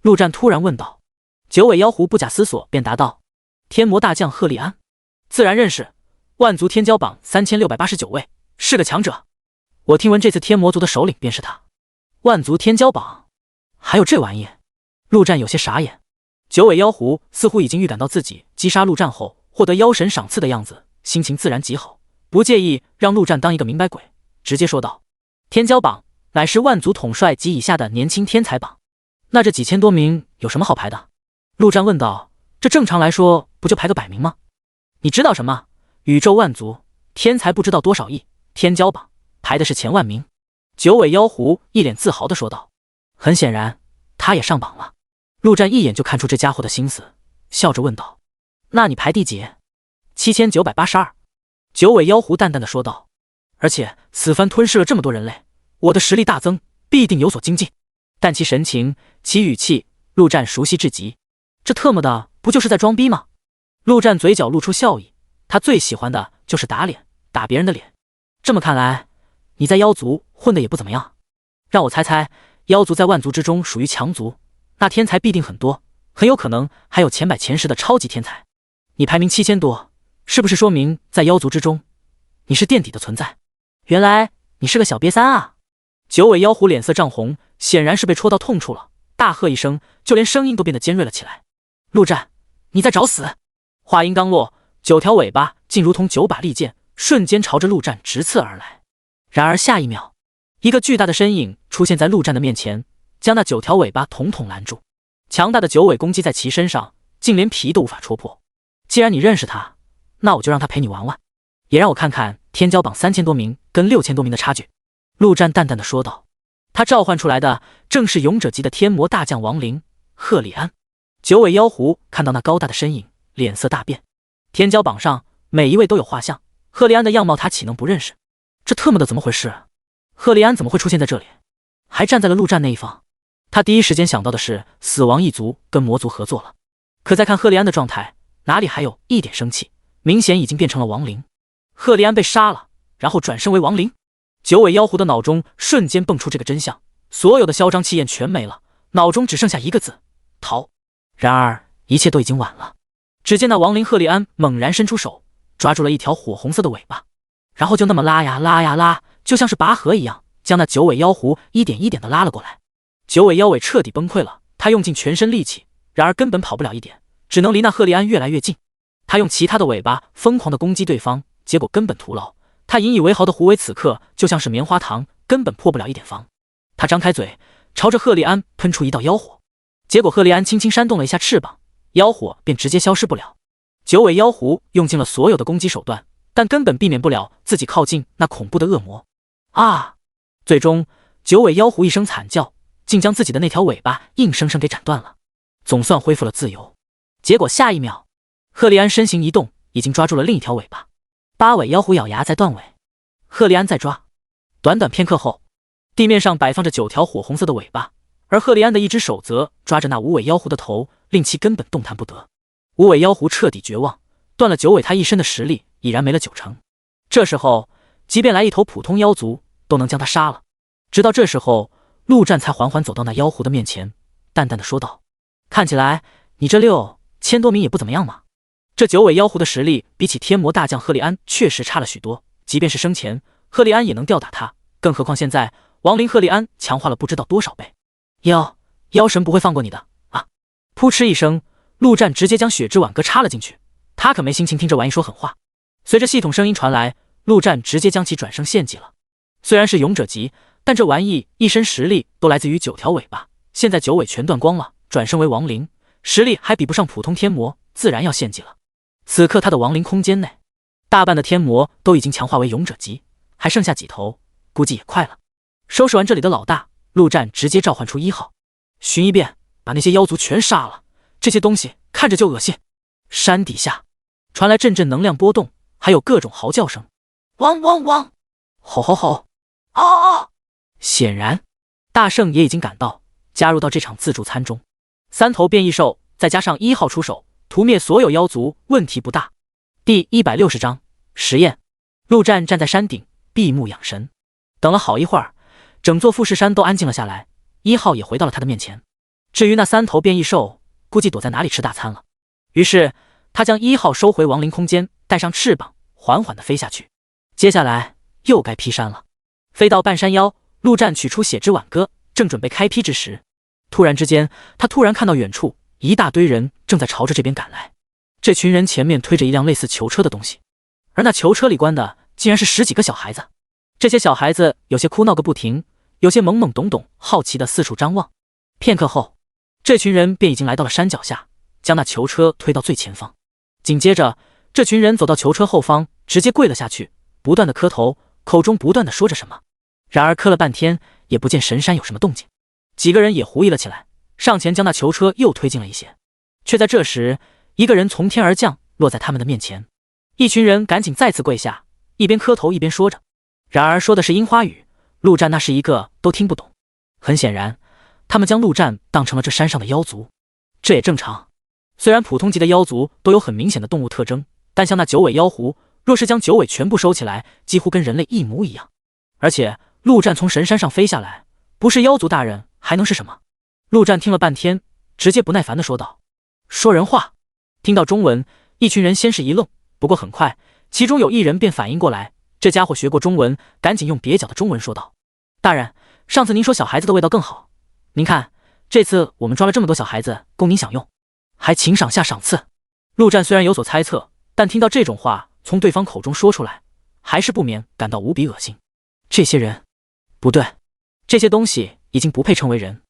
陆战突然问道。九尾妖狐不假思索便答道：天魔大将赫利安，自然认识，万族天骄榜3689位，是个强者。我听闻这次天魔族的首领便是他。万族天骄榜还有这玩意？陆战有些傻眼。九尾妖狐似乎已经预感到自己击杀陆战后获得妖神赏赐的样子，心情自然极好，不介意让陆战当一个明白鬼，直接说道：天骄榜乃是万族统帅及以下的年轻天才榜，那这几千多名有什么好排的？陆战问道。这正常来说不就排个100名吗？你知道什么？宇宙万族天才不知道多少亿，天骄榜排的是前万名。九尾妖狐一脸自豪地说道。很显然他也上榜了。陆战一眼就看出这家伙的心思，笑着问道：那你排第几？7982。九尾妖狐淡淡的说道。而且此番吞噬了这么多人类，我的实力大增，必定有所精进。但其神情，其语气，陆战熟悉至极。这特么的不就是在装逼吗？陆战嘴角露出笑意，他最喜欢的就是打脸，打别人的脸。这么看来，你在妖族混得也不怎么样。让我猜猜，妖族在万族之中属于强族，那天才必定很多，很有可能还有前100前10的超级天才。你排名7000多，是不是说明在妖族之中，你是垫底的存在？原来你是个小瘪三啊！九尾妖狐脸色涨红，显然是被戳到痛处了，大喝一声，就连声音都变得尖锐了起来。陆战，你在找死！话音刚落，9条尾巴竟如同9把利剑，瞬间朝着陆战直刺而来。然而下一秒，一个巨大的身影出现在陆战的面前，将那9条尾巴统统拦住。强大的9尾攻击在其身上，竟连皮都无法戳破。既然你认识他，那我就让他陪你玩玩，也让我看看天骄榜3000多名跟6000多名的差距。陆战淡淡的说道。他召唤出来的正是勇者级的天魔大将亡灵赫利安。九尾妖狐看到那高大的身影，脸色大变。天骄榜上每一位都有画像，赫利安的样貌他岂能不认识？这特么的怎么回事？赫利安怎么会出现在这里，还站在了陆战那一方？他第一时间想到的是死亡一族跟魔族合作了，可再看赫利安的状态，哪里还有一点生气，明显已经变成了亡灵。赫利安被杀了，然后转身为亡灵。九尾妖狐的脑中瞬间蹦出这个真相，所有的嚣张气焰全没了，脑中只剩下一个字：逃。然而一切都已经晚了。只见那亡灵赫利安猛然伸出手，抓住了一条火红色的尾巴，然后就那么拉呀拉呀拉，就像是拔河一样，将那九尾妖狐一点一点的拉了过来。九尾妖尾彻底崩溃了，他用尽全身力气，然而根本跑不了一点，只能离那赫利安越来越近。他用其他的尾巴疯狂的攻击对方，结果根本徒劳。他引以为豪的狐尾此刻就像是棉花糖，根本破不了一点防。他张开嘴，朝着赫利安喷出一道妖火，结果赫利安轻轻扇动了一下翅膀，妖火便直接消失不了。九尾妖狐用尽了所有的攻击手段，但根本避免不了自己靠近那恐怖的恶魔。啊！最终九尾妖狐一声惨叫，竟将自己的那条尾巴硬生生给斩断了，总算恢复了自由。结果下一秒，赫利安身形一动，已经抓住了另一条尾巴。八尾妖狐咬牙在断尾，赫利安在抓。短短片刻后，地面上摆放着9条火红色的尾巴，而赫利安的一只手则抓着那五尾妖狐的头，令其根本动弹不得。五尾妖狐彻底绝望，断了9尾，他一身的实力已然没了90%。这时候，即便来一头普通妖族，都能将他杀了。直到这时候，陆战才缓缓走到那妖狐的面前，淡淡的说道：“看起来你这6000多名也不怎么样嘛。”这9尾妖狐的实力比起天魔大将赫利安确实差了许多，即便是生前赫利安也能吊打他，更何况现在亡灵赫利安强化了不知道多少倍。妖神不会放过你的啊！噗嗤一声，陆战直接将血之挽歌插了进去，他他可没心情听这玩意说狠话。随着系统声音传来，陆战直接将其转生献祭了。虽然是勇者级，但这玩意一身实力都来自于9条尾巴，现在9尾全断光了，转生为亡灵，实力还比不上普通天魔，自然要献祭了。此刻他的亡灵空间内，大半的天魔都已经强化为勇者级，还剩下几头，估计也快了。收拾完这里的老大，陆战直接召唤出1号，巡一遍，把那些妖族全杀了。这些东西看着就恶心。山底下传来阵阵能量波动，还有各种嚎叫声，汪汪汪，吼吼吼，嗷嗷。显然，大圣也已经赶到，加入到这场自助餐中。3头变异兽再加上1号出手，屠灭所有妖族，问题不大。第160章实验。陆战站在山顶，闭目养神，等了好一会儿，整座富士山都安静了下来。1号也回到了他的面前。至于那3头变异兽，估计躲在哪里吃大餐了。于是他将1号收回亡灵空间，带上翅膀，缓缓地飞下去。接下来又该劈山了。飞到半山腰，陆战取出血之挽歌，正准备开劈之时，突然之间，他突然看到远处一大堆人正在朝着这边赶来。这群人前面推着一辆类似囚车的东西，而那囚车里关的竟然是10几个小孩子。这些小孩子有些哭闹个不停，有些懵懵懂懂，好奇地四处张望。片刻后，这群人便已经来到了山脚下，将那囚车推到最前方。紧接着，这群人走到囚车后方，直接跪了下去，不断的磕头，口中不断的说着什么。然而磕了半天，也不见神山有什么动静。几个人也狐疑了起来，上前将那囚车又推进了一些。却在这时，一个人从天而降，落在他们的面前。一群人赶紧再次跪下，一边磕头一边说着。然而说的是樱花语，陆战那是一个都听不懂。很显然，他们将陆战当成了这山上的妖族。这也正常，虽然普通级的妖族都有很明显的动物特征，但像那9尾妖狐，若是将9尾全部收起来，几乎跟人类一模一样。而且陆战从神山上飞下来，不是妖族大人还能是什么？陆战听了半天，直接不耐烦地说道：“说人话。”听到中文，一群人先是一愣，不过很快，其中有一人便反应过来，这家伙学过中文，赶紧用蹩脚的中文说道：“大人，上次您说小孩子的味道更好，您看，这次我们抓了这么多小孩子供您享用，还请赏下赏赐。”陆战虽然有所猜测，但听到这种话从对方口中说出来，还是不免感到无比恶心。这些人，不对，这些东西已经不配称为人。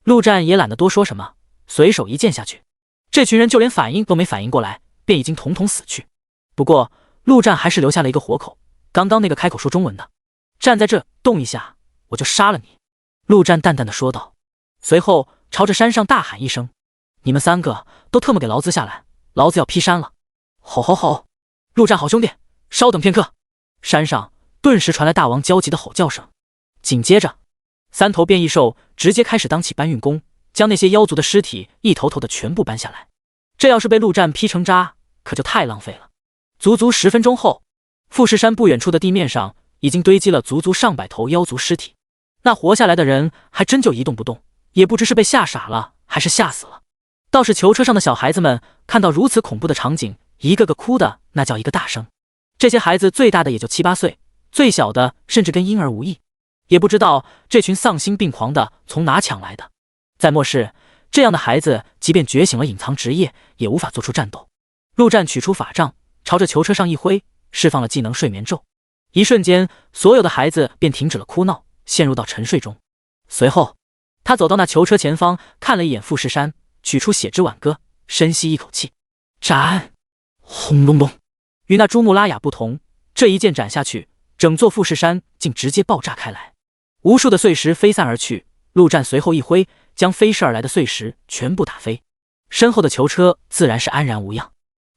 陆战也懒得多说什么，随手一剑下去，这群人就连反应都没反应过来，便已经统统死去。不过陆战还是留下了一个活口，刚刚那个开口说中文的，站在这动一下，我就杀了你。陆战淡淡的说道，随后朝着山上大喊一声：“你们3个都特么给老子下来，老子要劈山了！”吼吼吼！陆战好兄弟，稍等片刻。山上顿时传来大王焦急的吼叫声，紧接着3头变异兽直接开始当起搬运工，将那些妖族的尸体一头头的全部搬下来。这要是被陆战劈成渣，可就太浪费了。足足10分钟后，富士山不远处的地面上已经堆积了足足上百头妖族尸体。那活下来的人还真就一动不动，也不知是被吓傻了还是吓死了。倒是囚车上的小孩子们看到如此恐怖的场景，一个个哭的那叫一个大声。这些孩子最大的也就7、8岁，最小的甚至跟婴儿无异，也不知道这群丧心病狂的从哪抢来的。在末世，这样的孩子即便觉醒了隐藏职业，也无法做出战斗。陆战取出法杖，朝着囚车上一挥，释放了技能睡眠咒。一瞬间，所有的孩子便停止了哭闹，陷入到沉睡中。随后他走到那囚车前方，看了一眼富士山，取出血之挽歌，深吸一口气，斩！轰隆隆！与那珠穆拉雅不同，这一剑斩下去，整座富士山竟直接爆炸开来，无数的碎石飞散而去。陆战随后一挥，将飞逝而来的碎石全部打飞，身后的囚车自然是安然无恙。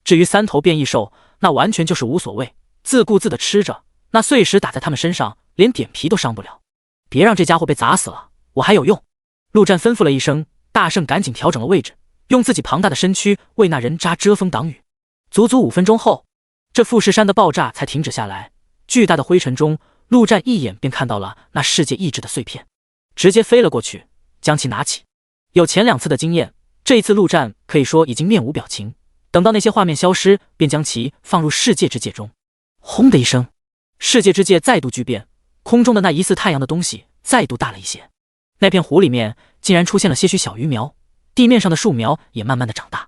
至于3头变异兽，那完全就是无所谓，自顾自地吃着，那碎石打在他们身上，连点皮都伤不了。别让这家伙被砸死了，我还有用。陆战吩咐了一声，大圣赶紧调整了位置，用自己庞大的身躯为那人渣遮风挡雨。足足5分钟后，这富士山的爆炸才停止下来。巨大的灰尘中，陆战一眼便看到了那世界意志的碎片，直接飞了过去，将其拿起。有前2次的经验，这一次陆战可以说已经面无表情。等到那些画面消失，便将其放入世界之界中。轰的一声，世界之界再度巨变，空中的那疑似太阳的东西再度大了一些。那片湖里面竟然出现了些许小鱼苗，地面上的树苗也慢慢的长大。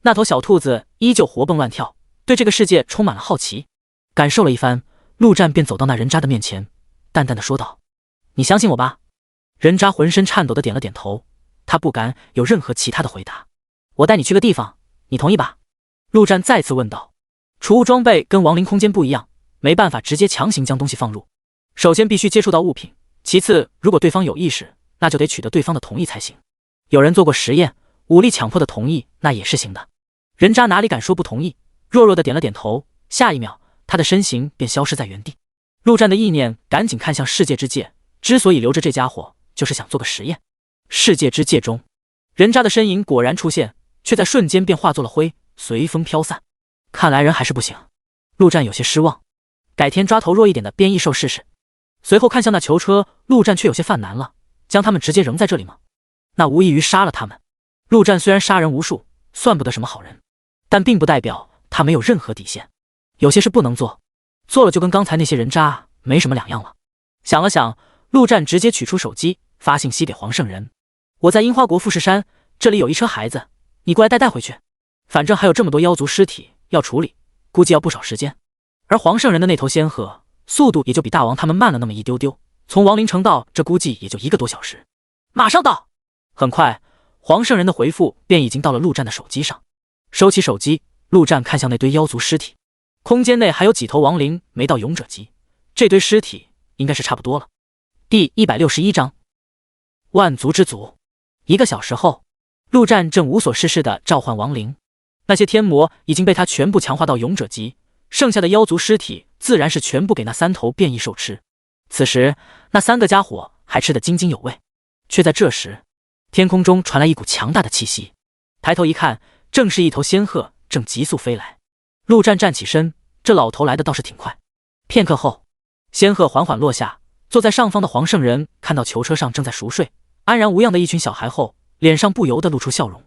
那头小兔子依旧活蹦乱跳，对这个世界充满了好奇。感受了一番，陆战便走到那人渣的面前，淡淡的说道：“你相信我吧？”人渣浑身颤抖的点了点头，他不敢有任何其他的回答。我带你去个地方，你同意吧？陆战再次问道。储物装备跟亡灵空间不一样，没办法直接强行将东西放入，首先必须接触到物品，其次如果对方有意识，那就得取得对方的同意才行。有人做过实验，武力强迫的同意那也是行的。人渣哪里敢说不同意，弱弱的点了点头，下一秒他的身形便消失在原地。陆战的意念赶紧看向世界之戒，之所以留着这家伙，就是想做个实验。世界之戒中，人渣的身影果然出现，却在瞬间便化作了灰，随风飘散。看来人还是不行，陆战有些失望，改天抓头弱一点的变异兽试试。随后看向那囚车，陆战却有些犯难了，将他们直接扔在这里吗？那无异于杀了他们。陆战虽然杀人无数，算不得什么好人，但并不代表他没有任何底线。有些事不能做，做了就跟刚才那些人渣没什么两样了。想了想，陆战直接取出手机发信息给黄圣人：我在樱花国富士山，这里有一车孩子，你过来带回去。反正还有这么多妖族尸体要处理，估计要不少时间。而黄圣人的那头仙鹤速度也就比大王他们慢了那么一丢丢，从亡灵城到这估计也就1个多小时。马上到。很快黄圣人的回复便已经到了陆战的手机上。收起手机，陆战看向那堆妖族尸体，空间内还有几头亡灵没到勇者级，这堆尸体应该是差不多了。第161章万族之祖。1个小时后，陆战正无所事事地召唤亡灵，那些天魔已经被他全部强化到勇者级，剩下的妖族尸体自然是全部给那3头变异兽吃。此时那3个家伙还吃得津津有味，却在这时天空中传来一股强大的气息，抬头一看，正是一头仙鹤正急速飞来。陆战站起身，这老头来的倒是挺快。片刻后，仙鹤缓缓落下，坐在上方的黄圣人看到囚车上正在熟睡安然无恙的一群小孩后，脸上不由得露出笑容。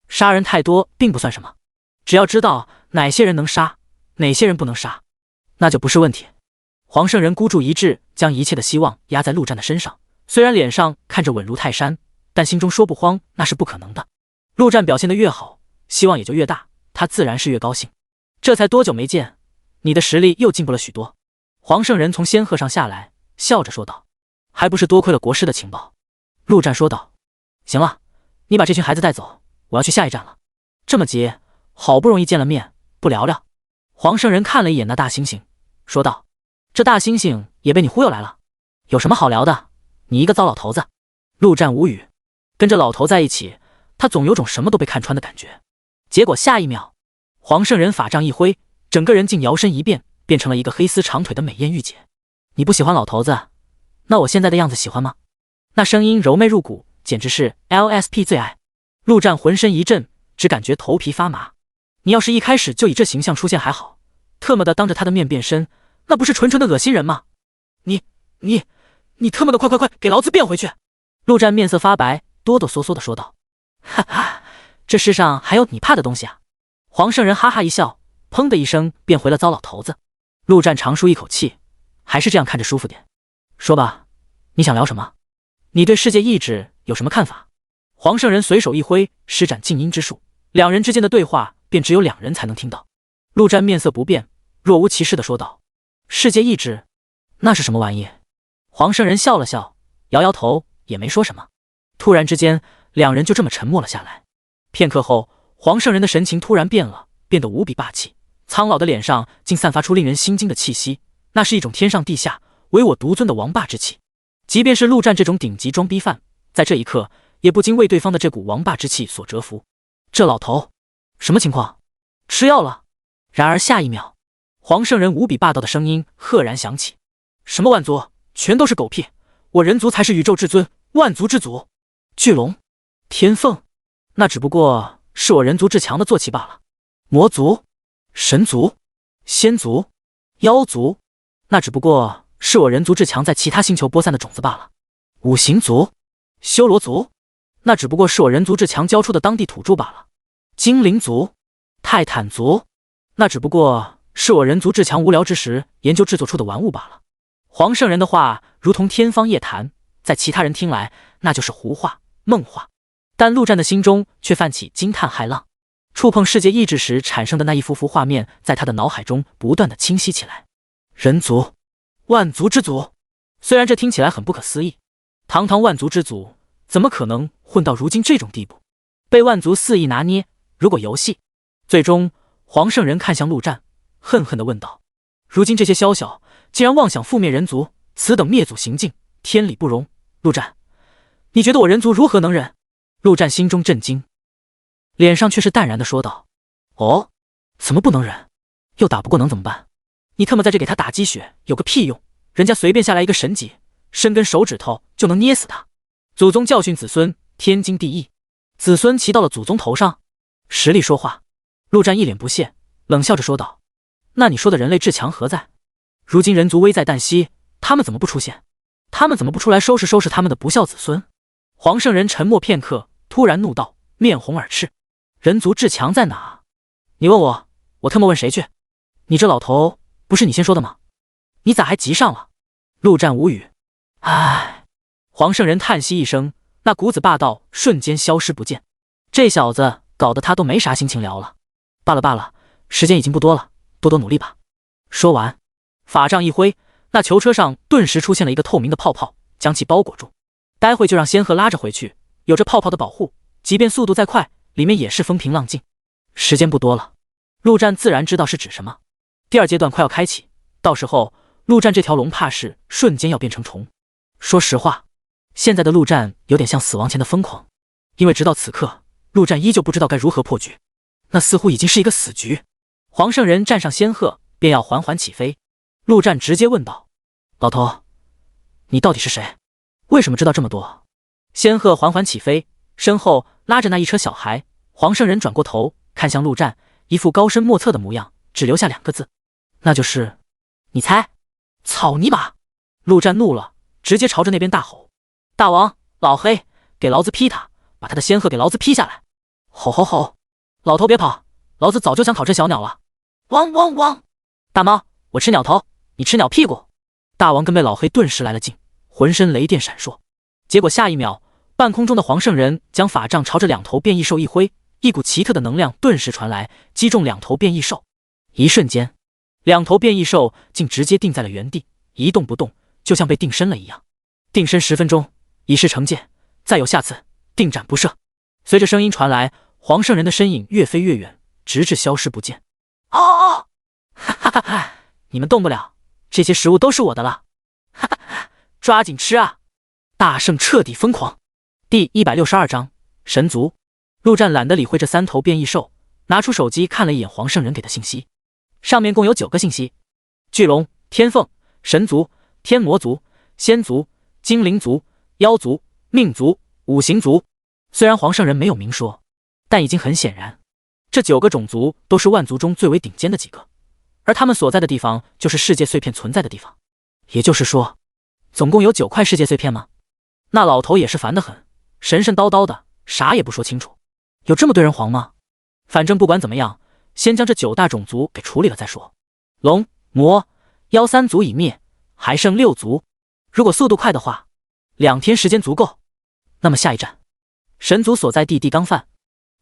杀人太多并不算什么，只要知道哪些人能杀，哪些人不能杀，那就不是问题。黄圣人孤注一掷，将一切的希望压在陆战的身上，虽然脸上看着稳如泰山，但心中说不慌那是不可能的。陆战表现得越好，希望也就越大，他自然是越高兴。这才多久没见，你的实力又进步了许多。黄圣人从仙鹤上下来，笑着说道：还不是多亏了国师的情报。陆战说道：行了，你把这群孩子带走，我要去下一站了。这么急，好不容易见了面，不聊聊？黄圣人看了一眼那大猩猩，说道：这大猩猩也被你忽悠来了？有什么好聊的？你一个糟老头子。陆战无语，跟着老头在一起，他总有种什么都被看穿的感觉。结果下一秒，黄圣人法杖一挥，整个人竟摇身一变，变成了一个黑丝长腿的美艳御姐。你不喜欢老头子，那我现在的样子喜欢吗？那声音柔媚入骨，简直是 LSP 最爱。陆战浑身一震，只感觉头皮发麻。你要是一开始就以这形象出现还好，特么的当着他的面变身，那不是纯纯的恶心人吗？你特么的快给老子变回去！陆战面色发白，哆哆嗦嗦的说道：哈哈，这世上还有你怕的东西啊！黄圣人哈哈一笑，砰的一声变回了糟老头子。陆战长舒一口气，还是这样看着舒服点。说吧，你想聊什么？你对世界意志有什么看法？黄圣人随手一挥，施展静音之术，两人之间的对话便只有2人才能听到。陆战面色不变，若无其事的说道：世界意志？那是什么玩意？黄圣人笑了笑，摇摇头，也没说什么。突然之间，2人就这么沉默了下来。片刻后，黄圣人的神情突然变了，变得无比霸气，苍老的脸上竟散发出令人心惊的气息，那是一种天上地下唯我独尊的王霸之气。即便是陆战这种顶级装逼犯，在这一刻也不禁为对方的这股王霸之气所折服。这老头什么情况？吃药了？然而下一秒，黄圣人无比霸道的声音赫然响起：什么万族，全都是狗屁，我人族才是宇宙至尊，万族之祖。巨龙、天凤，那只不过是我人族至强的坐骑罢了。魔族、神族、仙族、妖族，那只不过是我人族至强在其他星球播散的种子罢了。五行族、修罗族，那只不过是我人族至强教出的当地土著罢了。精灵族、泰坦族，那只不过是我人族至强无聊之时研究制作出的玩物罢了。黄圣人的话如同天方夜谭，在其他人听来那就是胡话梦话，但陆战的心中却泛起惊叹骇浪。触碰世界意志时产生的那一幅幅画面，在他的脑海中不断的清晰起来。人族，万族之祖。虽然这听起来很不可思议，堂堂万族之祖，怎么可能混到如今这种地步？被万族肆意拿捏，如果游戏……最终，黄圣人看向陆战，恨恨地问道：“如今这些宵小，竟然妄想覆灭人族，此等灭祖行径，天理不容。陆战，你觉得我人族如何能忍？”陆战心中震惊，脸上却是淡然地说道：“哦，怎么不能忍？又打不过能怎么办？你特么在这给他打鸡血，有个屁用！人家随便下来一个神级，伸根手指头就能捏死他。祖宗教训子孙，天经地义。子孙骑到了祖宗头上，实力说话。”陆战一脸不屑，冷笑着说道：“那你说的人类至强何在？如今人族危在旦夕，他们怎么不出现？他们怎么不出来收拾收拾他们的不孝子孙？”黄圣人沉默片刻，突然怒道，面红耳赤：“人族至强在哪？你问我，我特么问谁去？你这老头，不是你先说的吗？你咋还急上了？”陆战无语。唉，黄圣人叹息一声，那股子霸道瞬间消失不见。这小子搞得他都没啥心情聊了。罢了罢了，时间已经不多了，多多努力吧。说完，法杖一挥，那囚车上顿时出现了一个透明的泡泡，将其包裹住。待会就让仙鹤拉着回去，有这泡泡的保护，即便速度再快，里面也是风平浪静。时间不多了，陆战自然知道是指什么。第二阶段快要开启，到时候陆战这条龙怕是瞬间要变成虫。说实话，现在的陆战有点像死亡前的疯狂，因为直到此刻，陆战依旧不知道该如何破局。那似乎已经是一个死局。黄圣人站上仙鹤，便要缓缓起飞。陆战直接问道：“老头，你到底是谁？为什么知道这么多？”仙鹤缓缓起飞，身后拉着那一车小孩。黄圣人转过头看向陆战，一副高深莫测的模样，只留下2个字：“那就是你猜。”草泥马！陆战怒了，直接朝着那边大吼：“大王，老黑，给老子劈他！把他的仙鹤给老子劈下来！”吼吼吼！老头别跑，老子早就想烤这小鸟了！汪汪汪！大猫，我吃鸟头，你吃鸟屁股！大王跟被老黑顿时来了劲，浑身雷电闪烁。结果下一秒，半空中的黄圣人将法杖朝着2头变异兽一挥，一股奇特的能量顿时传来，击中2头变异兽。一瞬间，2头变异兽竟直接定在了原地，一动不动，就像被定身了一样。定身10分钟，以示惩戒，再有下次，定斩不赦。随着声音传来，黄圣人的身影越飞越远，直至消失不见。哦，哈哈哈哈！你们动不了，这些食物都是我的了。哈哈哈，抓紧吃啊！大圣彻底疯狂。第162章神族。陆战懒得理会这3头变异兽，拿出手机看了一眼黄圣人给的信息，上面共有9个信息：巨龙、天凤、神族、天魔族、仙族、精灵族、妖族、命族、五行族。虽然黄圣人没有明说，但已经很显然，这9个种族都是万族中最为顶尖的几个，而他们所在的地方就是世界碎片存在的地方。也就是说，总共有9块世界碎片吗？那老头也是烦得很，神神叨叨的，啥也不说清楚。有这么对人黄吗？反正不管怎么样，先将这9大种族给处理了再说。龙、魔、妖3族已灭，还剩6族。如果速度快的话，2天时间足够。那么下一站，神族所在地地冈范。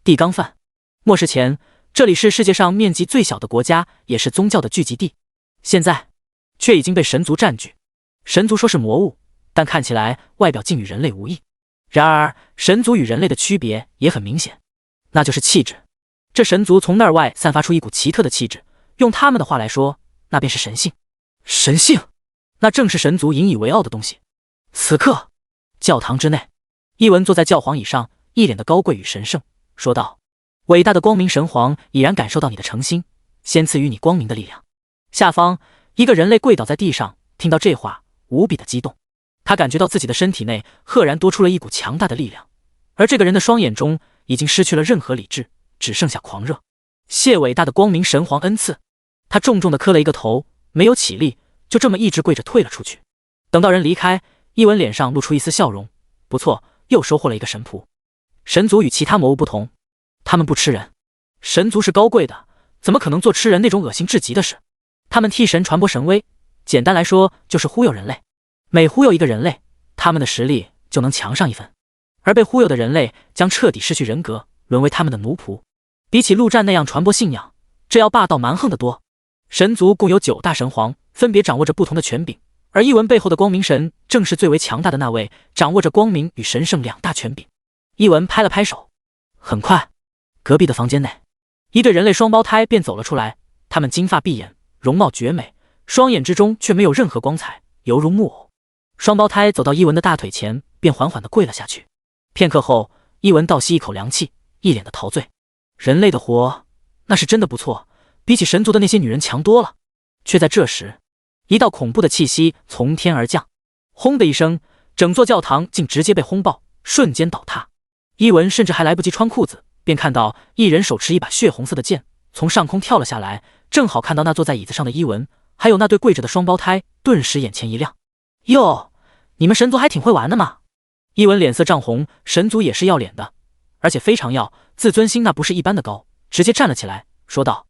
地冈范，末世前，这里是世界上面积最小的国家，也是宗教的聚集地。现在，却已经被神族占据。神族说是魔物，但看起来外表竟与人类无异。然而，神族与人类的区别也很明显，那就是气质。这神族从内而外散发出一股奇特的气质，用他们的话来说，那便是神性。神性，那正是神族引以为傲的东西。此刻，教堂之内，伊文坐在教皇椅上，一脸的高贵与神圣，说道：“伟大的光明神皇已然感受到你的诚心，先赐予你光明的力量。”下方，一个人类跪倒在地上，听到这话，无比的激动。他感觉到自己的身体内赫然多出了一股强大的力量，而这个人的双眼中已经失去了任何理智，只剩下狂热。谢伟大的光明神皇恩赐。他重重地磕了一个头，没有起立，就这么一直跪着退了出去。等到人离开，伊文脸上露出一丝笑容。不错，又收获了一个神仆。神族与其他魔物不同，他们不吃人。神族是高贵的，怎么可能做吃人那种恶心至极的事？他们替神传播神威，简单来说就是忽悠人类。每忽悠一个人类，他们的实力就能强上一分，而被忽悠的人类将彻底失去人格，沦为他们的奴仆。比起陆战那样传播信仰，这要霸道蛮横得多。神族共有9大神皇，分别掌握着不同的权柄，而伊文背后的光明神正是最为强大的那位，掌握着光明与神圣2大权柄。伊文拍了拍手，很快，隔壁的房间内，一对人类双胞胎便走了出来。他们金发碧眼，容貌绝美，双眼之中却没有任何光彩，犹如木偶。双胞胎走到伊文的大腿前，便缓缓地跪了下去。片刻后，伊文倒吸一口凉气，一脸的陶醉。人类的活，那是真的不错，比起神族的那些女人强多了。却在这时，一道恐怖的气息从天而降，轰的一声，整座教堂竟直接被轰爆，瞬间倒塌。伊文甚至还来不及穿裤子，便看到一人手持一把血红色的剑，从上空跳了下来，正好看到那坐在椅子上的伊文，还有那对跪着的双胞胎，顿时眼前一亮。哟，你们神族还挺会玩的嘛！伊文脸色涨红，神族也是要脸的，而且非常要，自尊心那不是一般的高，直接站了起来，说道：“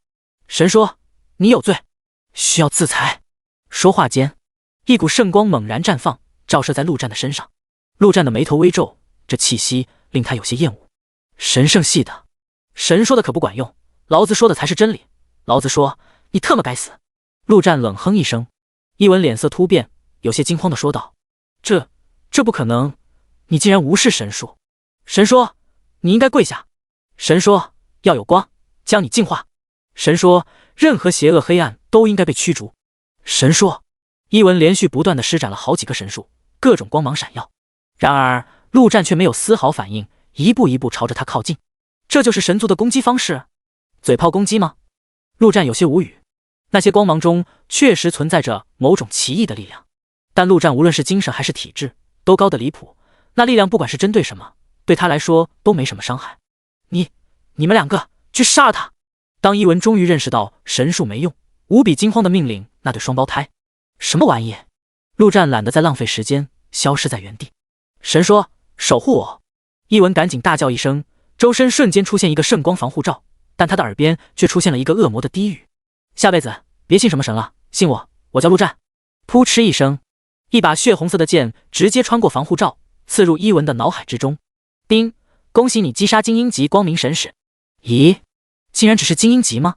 神说，你有罪，需要自裁。”说话间，一股圣光猛然绽放，照射在陆战的身上。陆战的眉头微皱，这气息令他有些厌恶。神圣系的，神说的可不管用，老子说的才是真理。老子说，你特么该死！陆战冷哼一声。伊文脸色突变，有些惊慌地说道：“这不可能！你竟然无视神术！神说，你应该跪下。神说，要有光将你净化。神说，任何邪恶黑暗都应该被驱逐。神说。”伊文连续不断地施展了好几个神术，各种光芒闪耀。然而陆战却没有丝毫反应，一步一步朝着他靠近。这就是神族的攻击方式？嘴炮攻击吗？陆战有些无语。那些光芒中确实存在着某种奇异的力量，但陆战无论是精神还是体质，都高得离谱。那力量不管是针对什么，对他来说都没什么伤害。你们两个去杀了他！当伊文终于认识到神术没用，无比惊慌地命令那对双胞胎：“什么玩意？”陆战懒得再浪费时间，消失在原地。神说：“守护我！”伊文赶紧大叫一声，周身瞬间出现一个圣光防护罩，但他的耳边却出现了一个恶魔的低语：“下辈子别信什么神了，信我，我叫陆战。”噗嗤一声，一把血红色的剑直接穿过防护罩，刺入伊文的脑海之中。叮！恭喜你击杀精英级光明神使。咦，竟然只是精英级吗？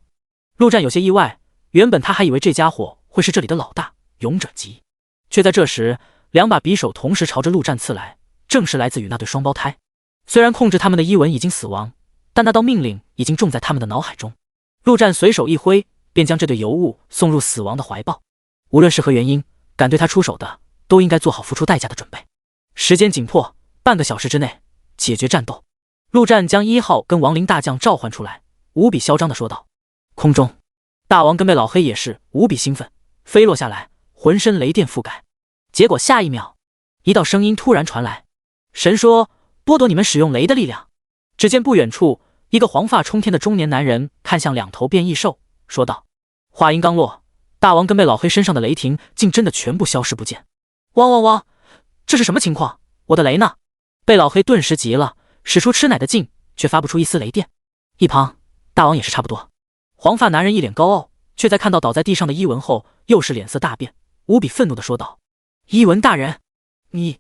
陆战有些意外，原本他还以为这家伙会是这里的老大，勇者级。却在这时，2把匕首同时朝着陆战刺来，正是来自于那对双胞胎。虽然控制他们的伊文已经死亡，但那道命令已经种在他们的脑海中。陆战随手一挥，便将这对尤物送入死亡的怀抱。无论是何原因，敢对他出手的，都应该做好付出代价的准备。时间紧迫，半个小时之内解决战斗。陆战将1号跟亡灵大将召唤出来，无比嚣张地说道。空中，大王跟被老黑也是无比兴奋，飞落下来，浑身雷电覆盖。结果下一秒，一道声音突然传来：“神说，剥夺你们使用雷的力量。”只见不远处，一个黄发冲天的中年男人看向2头变异兽，说道。话音刚落，大王跟被老黑身上的雷霆竟真的全部消失不见。汪汪汪！这是什么情况？我的雷呢？被老黑顿时急了，使出吃奶的劲，却发不出一丝雷电。一旁，大王也是差不多。黄发男人一脸高傲，却在看到倒在地上的伊文后，又是脸色大变，无比愤怒地说道：“伊文大人，你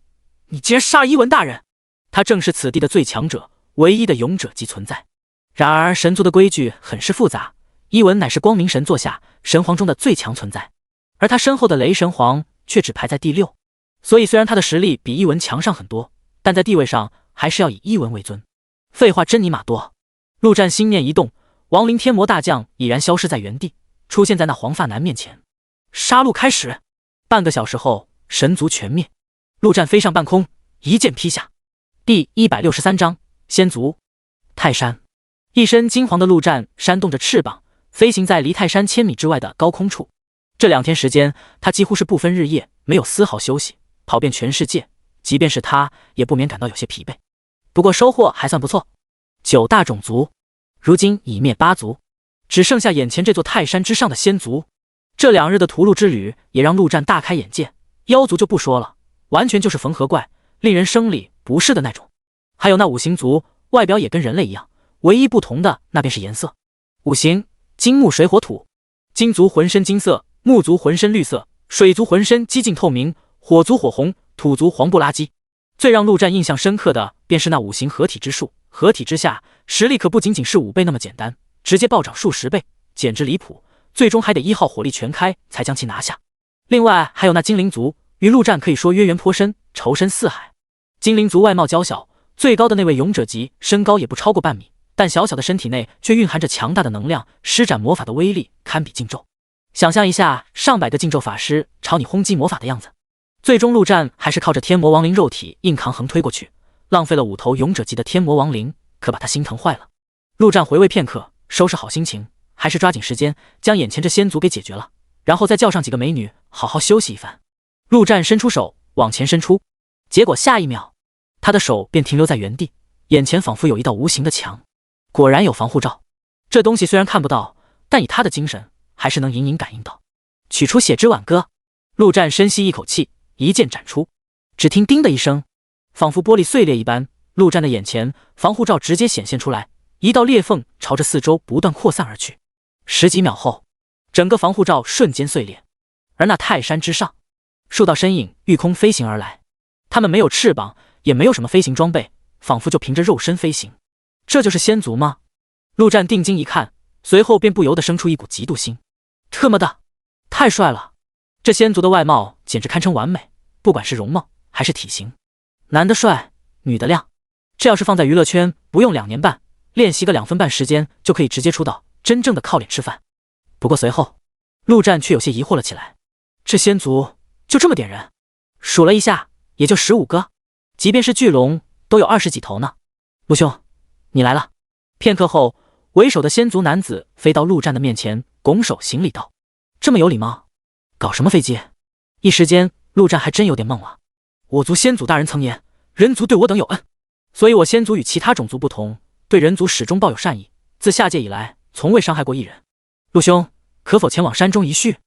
竟然杀了伊文大人！他正是此地的最强者，唯一的勇者级存在。然而神族的规矩很是复杂，伊文乃是光明神座下神皇中的最强存在，而他身后的雷神皇却只排在第6。所以虽然他的实力比伊文强上很多，但在地位上还是要以伊文为尊。废话真尼玛多！”陆战心念一动，亡灵天魔大将已然消失在原地，出现在那黄发男面前。杀戮开始。半个小时后，神族全灭。陆战飞上半空，一剑劈下。第163章仙族。泰山。一身金黄的陆战扇动着翅膀，飞行在离泰山1000米之外的高空处。这2天时间，他几乎是不分日夜，没有丝毫休息，跑遍全世界。即便是他，也不免感到有些疲惫。不过收获还算不错。9大种族，如今已灭8族，只剩下眼前这座泰山之上的仙族。这2日的屠戮之旅也让陆战大开眼界。妖族就不说了，完全就是缝合怪，令人生理不适的那种。还有那5行族，外表也跟人类一样，唯一不同的那便是颜色。5行：金木水火土。金族浑身金色，木族浑身绿色，水族浑身几近透明，火族火红，土族黄不拉几。最让陆战印象深刻的便是那5行合体之术，合体之下，实力可不仅仅是5倍那么简单，直接暴涨数十倍，简直离谱。最终还得1号火力全开才将其拿下。另外还有那精灵族，与陆战可以说渊源颇深，仇深似海。精灵族外貌娇小，最高的那位勇者级身高也不超过半米，但小小的身体内却蕴含着强大的能量，施展魔法的威力堪比禁咒。想象一下上百个禁咒法师朝你轰击魔法的样子。最终陆战还是靠着天魔亡灵肉体硬扛横推过去，浪费了5头勇者级的天魔亡灵，可把他心疼坏了。陆战回味片刻，收拾好心情，还是抓紧时间将眼前这仙族给解决了，然后再叫上几个美女好好休息一番。陆战伸出手往前伸出，结果下一秒他的手便停留在原地，眼前仿佛有一道无形的墙，果然有防护罩。这东西虽然看不到，但以他的精神还是能隐隐感应到。取出血之挽歌，陆战深吸一口气，一剑斩出。只听叮的一声，仿佛玻璃碎裂一般，陆战的眼前防护罩直接显现出来，一道裂缝朝着四周不断扩散而去。10几秒后，整个防护罩瞬间碎裂。而那泰山之上，数道身影御空飞行而来，他们没有翅膀，也没有什么飞行装备，仿佛就凭着肉身飞行。这就是仙族吗？陆战定睛一看，随后便不由得生出一股嫉妒心。特么的，太帅了！这仙族的外貌简直堪称完美，不管是容貌还是体型，男的帅，女的靓。这要是放在娱乐圈，不用2年半，练习个2分半时间就可以直接出道，真正的靠脸吃饭。不过随后，陆战却有些疑惑了起来。这仙族就这么点人？数了一下，也就15个，即便是巨龙都有20几头呢。陆兄，你来了。片刻后，为首的仙族男子飞到陆战的面前，拱手行礼道：“这么有礼貌，搞什么飞机？”一时间，陆战还真有点懵了。我族仙祖大人曾言，人族对我等有恩，所以我仙族与其他种族不同，对人族始终抱有善意，自下界以来，从未伤害过一人。陆兄，可否前往山中一叙？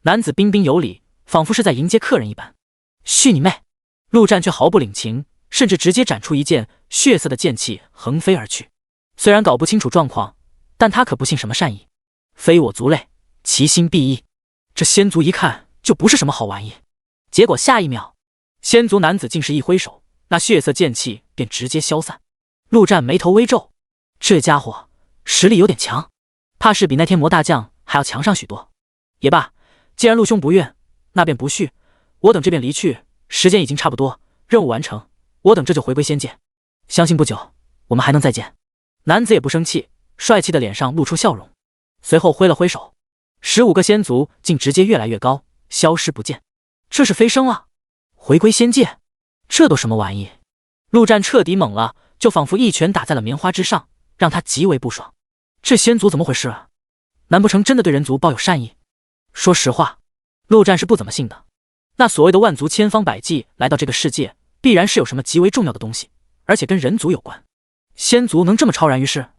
男子彬彬有礼，仿佛是在迎接客人一般。叙你妹！陆战却毫不领情，甚至直接展出一剑，血色的剑气横飞而去。虽然搞不清楚状况，但他可不信什么善意。非我族类，其心必异。这仙族一看就不是什么好玩意。结果下一秒，仙族男子竟是一挥手，那血色剑气便直接消散。陆战眉头微皱，这家伙实力有点强，怕是比那天魔大将还要强上许多。也罢，既然陆兄不愿，那便不叙。我等这便离去，时间已经差不多，任务完成，我等这就回归仙界。相信不久我们还能再见。男子也不生气，帅气的脸上露出笑容，随后挥了挥手，15个仙族竟直接越来越高，消失不见。这是飞升了，回归仙界，这都什么玩意？陆战彻底懵了，就仿佛一拳打在了棉花之上，让他极为不爽。这仙族怎么回事啊？难不成真的对人族抱有善意？说实话，陆战是不怎么信的。那所谓的万族千方百计来到这个世界，必然是有什么极为重要的东西，而且跟人族有关。仙族能这么超然于世，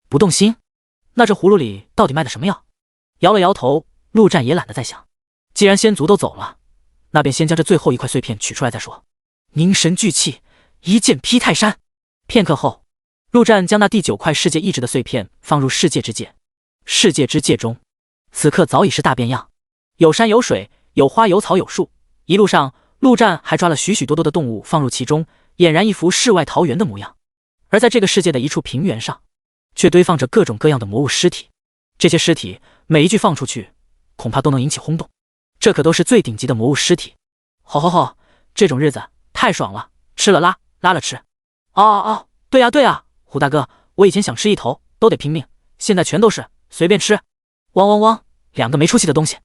不动心？那这葫芦里到底卖的什么药？摇了摇头，陆战也懒得再想。既然仙族都走了，那便先将这最后一块碎片取出来再说。凝神聚气，一剑劈泰山。片刻后，陆战将那第9块世界意志的碎片放入世界之界。世界之界中，此刻早已是大变样，有山有水，有花有草有树。一路上，陆战还抓了许许多多的动物放入其中，俨然一幅世外桃源的模样。而在这个世界的一处平原上，却堆放着各种各样的魔物尸体。这些尸体每一具放出去，恐怕都能引起轰动。这可都是最顶级的魔物尸体。好好好，这种日子太爽了，吃了拉，拉了吃。哦，对啊对啊，胡大哥，我以前想吃一头都得拼命，现在全都是随便吃。汪汪汪，2个没出息的东西。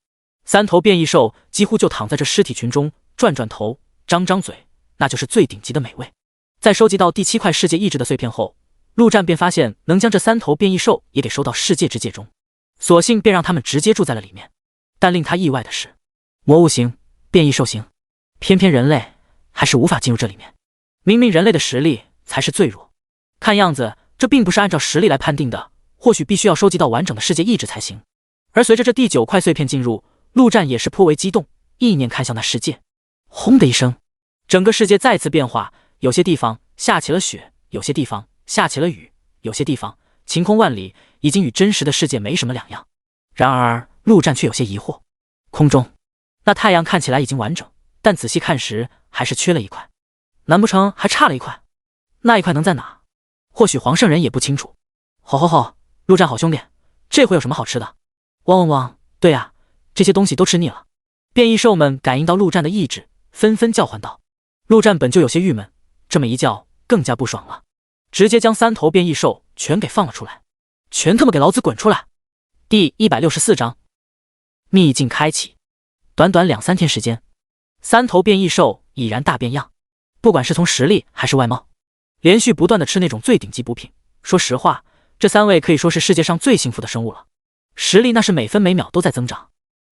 3头变异兽几乎就躺在这尸体群中，转转头，张张嘴，那就是最顶级的美味。在收集到第7块世界意志的碎片后，陆战便发现能将这3头变异兽也给收到世界之界中，索性便让他们直接住在了里面。但令他意外的是，魔物型、变异兽型，偏偏人类还是无法进入这里面。明明人类的实力才是最弱，看样子这并不是按照实力来判定的，或许必须要收集到完整的世界意志才行。而随着这第9块碎片进入，陆战也是颇为激动，意念看向那世界，轰的一声，整个世界再次变化，有些地方下起了雪，有些地方下起了雨，有些地方晴空万里，已经与真实的世界没什么两样。然而陆战却有些疑惑，空中那太阳看起来已经完整，但仔细看时还是缺了一块，难不成还差了一块？那一块能在哪？或许皇圣人也不清楚。吼吼吼，陆战好兄弟，这回有什么好吃的？汪汪汪，对啊，这些东西都吃腻了。变异兽们感应到陆战的意志，纷纷叫唤道。陆战本就有些郁闷，这么一叫更加不爽了，直接将3头变异兽全给放了出来，全他妈给老子滚出来！第164章，秘境开启。短短2、3天时间，3头变异兽已然大变样，不管是从实力还是外貌，连续不断的吃那种最顶级补品。说实话，这3位可以说是世界上最幸福的生物了，实力那是每分每秒都在增长。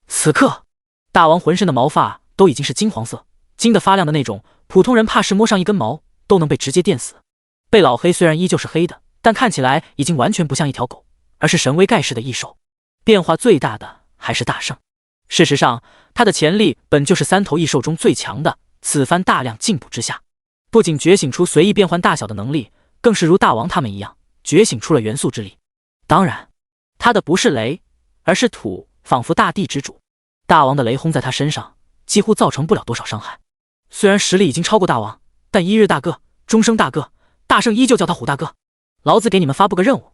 此刻，大王浑身的毛发都已经是金黄色，金得发亮的那种，普通人怕是摸上一根毛都能被直接电死。贝老黑虽然依旧是黑的，但看起来已经完全不像一条狗，而是神威盖世的异兽。变化最大的还是大圣，事实上他的潜力本就是3头异兽中最强的，此番大量进补之下，不仅觉醒出随意变换大小的能力，更是如大王他们一样觉醒出了元素之力。当然他的不是雷，而是土，仿佛大地之主。大王的雷轰在他身上几乎造成不了多少伤害，虽然实力已经超过大王，但一日大哥，终生大哥，大圣依旧叫他虎大哥。老子给你们发布个任务，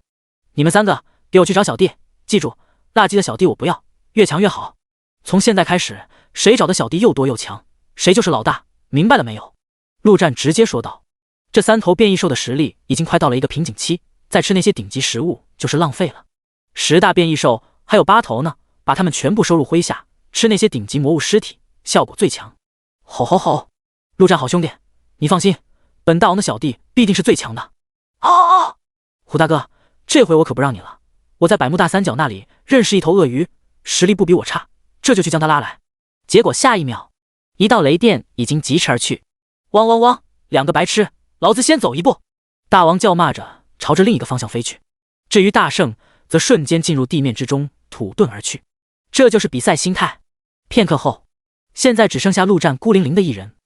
你们3个给我去找小弟，记住，垃圾的小弟我不要，越强越好。从现在开始，谁找的小弟又多又强，谁就是老大，明白了没有？陆战直接说道。这3头变异兽的实力已经快到了一个瓶颈期，再吃那些顶级食物就是浪费了。10大变异兽还有8头呢，把他们全部收入麾下，吃那些顶级魔物尸体，效果最强。吼吼吼，陆战好兄弟，你放心，本大王的小弟必定是最强的。哦，虎大哥，这回我可不让你了，我在百慕大三角那里认识一头鳄鱼，实力不比我差，这就去将他拉来。结果下一秒，一道雷电已经疾驰而去。汪汪汪，2个白痴，老子先走一步！大王叫骂着朝着另一个方向飞去，至于大圣则瞬间进入地面之中，土遁而去。这就是比赛心态。片刻后，现在只剩下陆战孤零零的一人。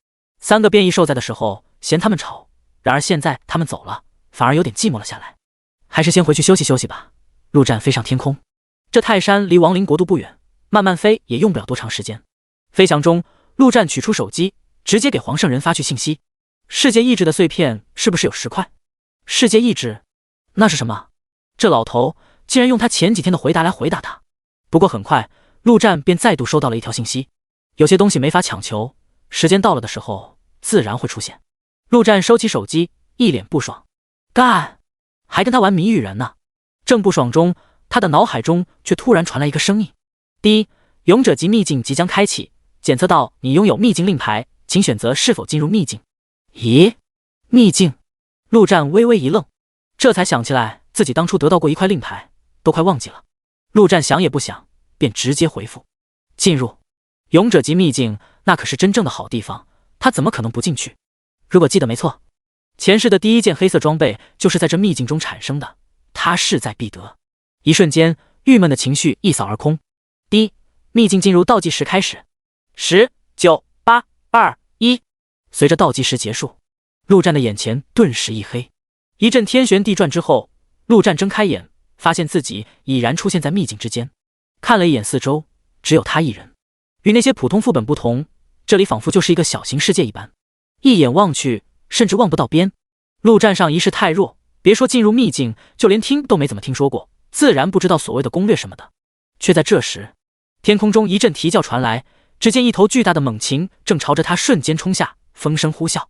3个变异兽在的时候嫌他们吵，然而现在他们走了，反而有点寂寞了下来。还是先回去休息休息吧。陆战飞上天空，这泰山离亡灵国度不远，慢慢飞也用不了多长时间。飞翔中，陆战取出手机，直接给黄圣人发去信息。世界意志的碎片是不是有10块？世界意志？那是什么？这老头竟然用他前几天的回答来回答他。不过很快，陆战便再度收到了一条信息，有些东西没法强求，时间到了的时候自然会出现。陆战收起手机，一脸不爽，干，还跟他玩谜语人呢。正不爽中，他的脑海中却突然传来一个声音：第一，勇者级秘境即将开启，检测到你拥有秘境令牌，请选择是否进入秘境。咦，秘境？陆战微微一愣，这才想起来自己当初得到过一块令牌，都快忘记了。陆战想也不想，便直接回复进入。勇者级秘境那可是真正的好地方，他怎么可能不进去？如果记得没错，前世的第一件黑色装备就是在这秘境中产生的，他势在必得。一瞬间，郁闷的情绪一扫而空。第一，秘境进入倒计时开始，10、9、8、2、1。随着倒计时结束，陆战的眼前顿时一黑，一阵天旋地转之后，陆战睁开眼，发现自己已然出现在秘境之间。看了一眼四周，只有他一人。与那些普通副本不同，这里仿佛就是一个小型世界一般，一眼望去甚至望不到边。陆战上一世太弱，别说进入秘境，就连听都没怎么听说过，自然不知道所谓的攻略什么的。却在这时，天空中一阵啼叫传来，只见一头巨大的猛禽正朝着他瞬间冲下，风声呼啸。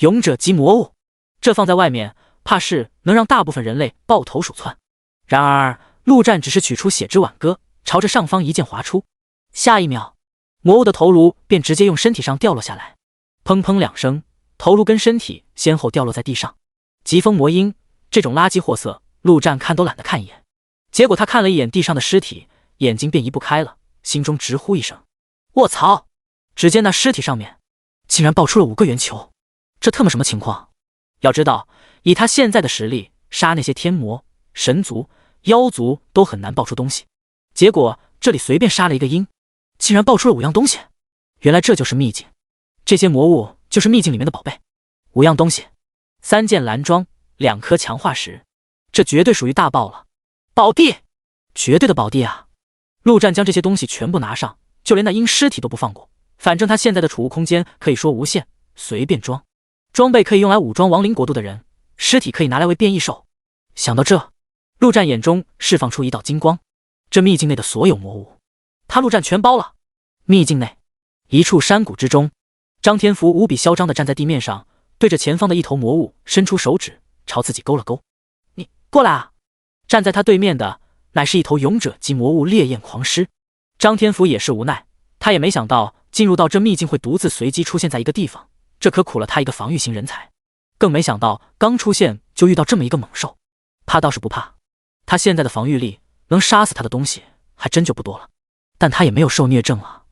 勇者级魔物，这放在外面怕是能让大部分人类抱头鼠窜。然而陆战只是取出血之挽歌，朝着上方一剑划出，下一秒，魔物的头颅便直接用身体上掉落下来，砰砰2声，头颅跟身体先后掉落在地上。疾风魔鹰，这种垃圾货色，陆战看都懒得看一眼。结果他看了一眼地上的尸体，眼睛便移不开了，心中直呼一声：卧槽！只见那尸体上面竟然爆出了5个圆球，这特么什么情况？要知道，以他现在的实力，杀那些天魔、神族、妖族都很难爆出东西。结果这里随便杀了一个鹰，竟然爆出了5样东西。原来这就是秘境，这些魔物就是秘境里面的宝贝。5样东西，3件蓝装，2颗强化石，这绝对属于大爆了。宝地，绝对的宝地啊！陆战将这些东西全部拿上，就连那鹰尸体都不放过。反正他现在的储物空间可以说无限，随便装。装备可以用来武装亡灵国度的人，尸体可以拿来为变异兽。想到这，陆战眼中释放出一道金光，这秘境内的所有魔物，他陆战全包了。秘境内一处山谷之中，张天福无比嚣张地站在地面上，对着前方的一头魔物伸出手指，朝自己勾了勾。你过来啊！站在他对面的乃是一头勇者级魔物烈焰狂狮。张天福也是无奈，他也没想到进入到这秘境会独自随机出现在一个地方，这可苦了他一个防御型人才。更没想到刚出现就遇到这么一个猛兽，怕倒是不怕，他现在的防御力能杀死他的东西还真就不多了，但他也没有受虐症啊，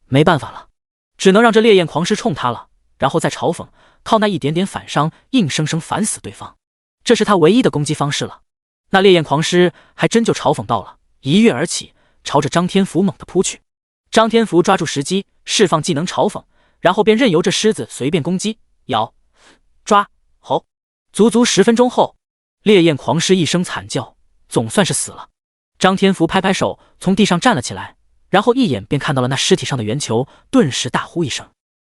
没办法了，只能让这烈焰狂狮冲他了，然后再嘲讽，靠那一点点反伤硬生生反死对方，这是他唯一的攻击方式了。那烈焰狂狮还真就嘲讽到了，一跃而起，朝着张天福猛地扑去。张天福抓住时机，释放技能嘲讽，然后便任由这狮子随便攻击，咬、抓、吼。足足10分钟后，烈焰狂狮一声惨叫，总算是死了。张天福拍拍手，从地上站了起来，然后一眼便看到了那尸体上的圆球，顿时大呼一声：“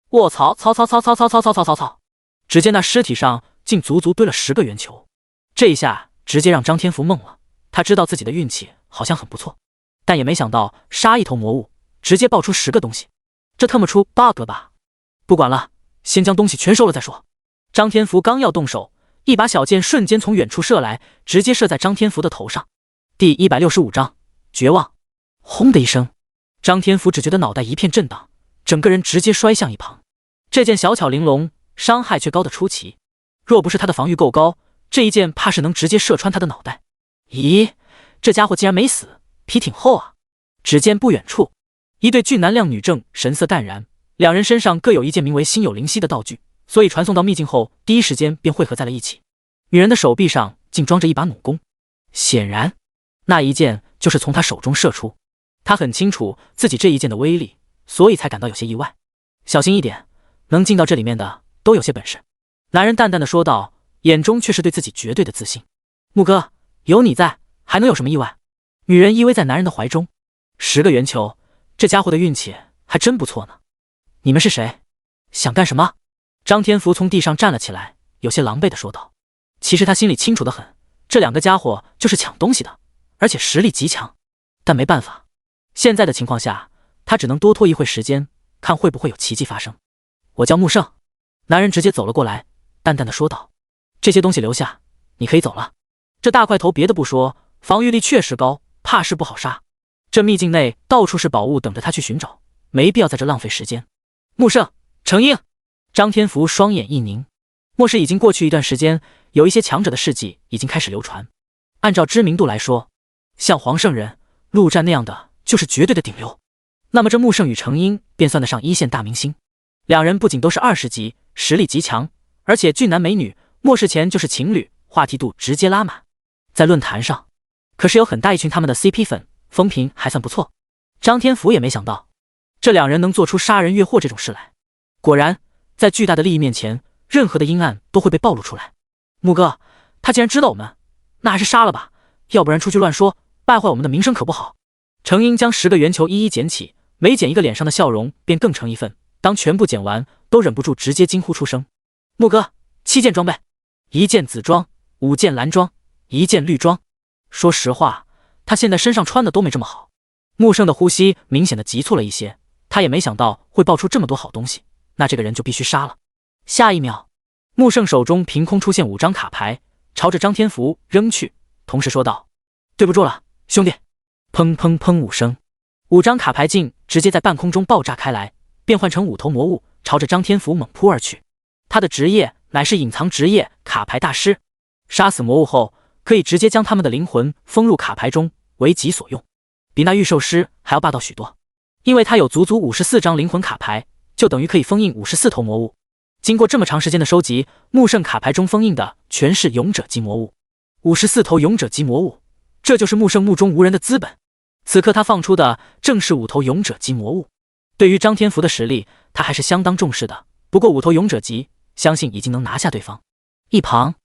卧槽！操！只见那尸体上竟足足堆了10个圆球，这一下直接让张天福懵了。他知道自己的运气好像很不错，但也没想到杀一头魔物直接爆出10个东西，这他妈出 bug 了吧？不管了，先将东西全收了再说。张天福刚要动手，一把小剑瞬间从远处射来，直接射在张天福的头上。第165章绝望。轰的一声，张天福只觉得脑袋一片震荡，整个人直接摔向一旁。这剑小巧玲珑，伤害却高得出奇，若不是他的防御够高，这一剑怕是能直接射穿他的脑袋。咦，这家伙竟然没死，皮挺厚啊！只见不远处，一对俊男靓女正神色淡然，两人身上各有一件名为心有灵犀的道具，所以传送到秘境后，第一时间便汇合在了一起。女人的手臂上竟装着一把弩弓，显然那一剑就是从她手中射出。她很清楚自己这一剑的威力，所以才感到有些意外。小心一点，能进到这里面的都有些本事。男人淡淡的说道，眼中却是对自己绝对的自信。木哥，有你在，还能有什么意外？女人依偎在男人的怀中。10个圆球，这家伙的运气还真不错呢。你们是谁？想干什么？张天福从地上站了起来，有些狼狈的说道。其实他心里清楚的很，这2个家伙就是抢东西的，而且实力极强。但没办法，现在的情况下，他只能多拖一会时间，看会不会有奇迹发生。我叫穆胜。男人直接走了过来，淡淡的说道。这些东西留下，你可以走了。这大块头别的不说，防御力确实高，怕是不好杀。这秘境内到处是宝物等着他去寻找，没必要在这浪费时间。穆胜，程英。张天福双眼一凝，末世已经过去一段时间，有一些强者的事迹已经开始流传。按照知名度来说，像黄圣人、陆战那样的就是绝对的顶流。那么这穆胜与程英便算得上一线大明星。两人不仅都是20级，实力极强，而且俊男美女，末世前就是情侣，话题度直接拉满。在论坛上，可是有很大一群他们的 CP 粉，风评还算不错。张天福也没想到，这两人能做出杀人越货这种事来。果然，在巨大的利益面前，任何的阴暗都会被暴露出来。木哥，他既然知道我们，那还是杀了吧，要不然出去乱说，败坏我们的名声可不好。程英将10个圆球一一捡起，每捡一个脸上的笑容便更成一份。当全部捡完，都忍不住直接惊呼出声。木哥，7件装备，1件紫装，5件蓝装，1件绿装。说实话，他现在身上穿的都没这么好。穆胜的呼吸明显的急促了一些，他也没想到会爆出这么多好东西，那这个人就必须杀了。下一秒，穆胜手中凭空出现5张卡牌，朝着张天福扔去，同时说道：“对不住了，兄弟。”砰砰砰5声，5张卡牌镜直接在半空中爆炸开来，变换成5头魔物，朝着张天福猛扑而去。他的职业乃是隐藏职业卡牌大师，杀死魔物后可以直接将他们的灵魂封入卡牌中，为己所用，比那御兽师还要霸道许多。因为他有足足54张灵魂卡牌，就等于可以封印54头魔物。经过这么长时间的收集，穆胜卡牌中封印的全是勇者级魔物，54头勇者级魔物，这就是穆胜目中无人的资本。此刻他放出的正是5头勇者级魔物。对于张天福的实力，他还是相当重视的，不过5头勇者级，相信已经能拿下对方。一旁，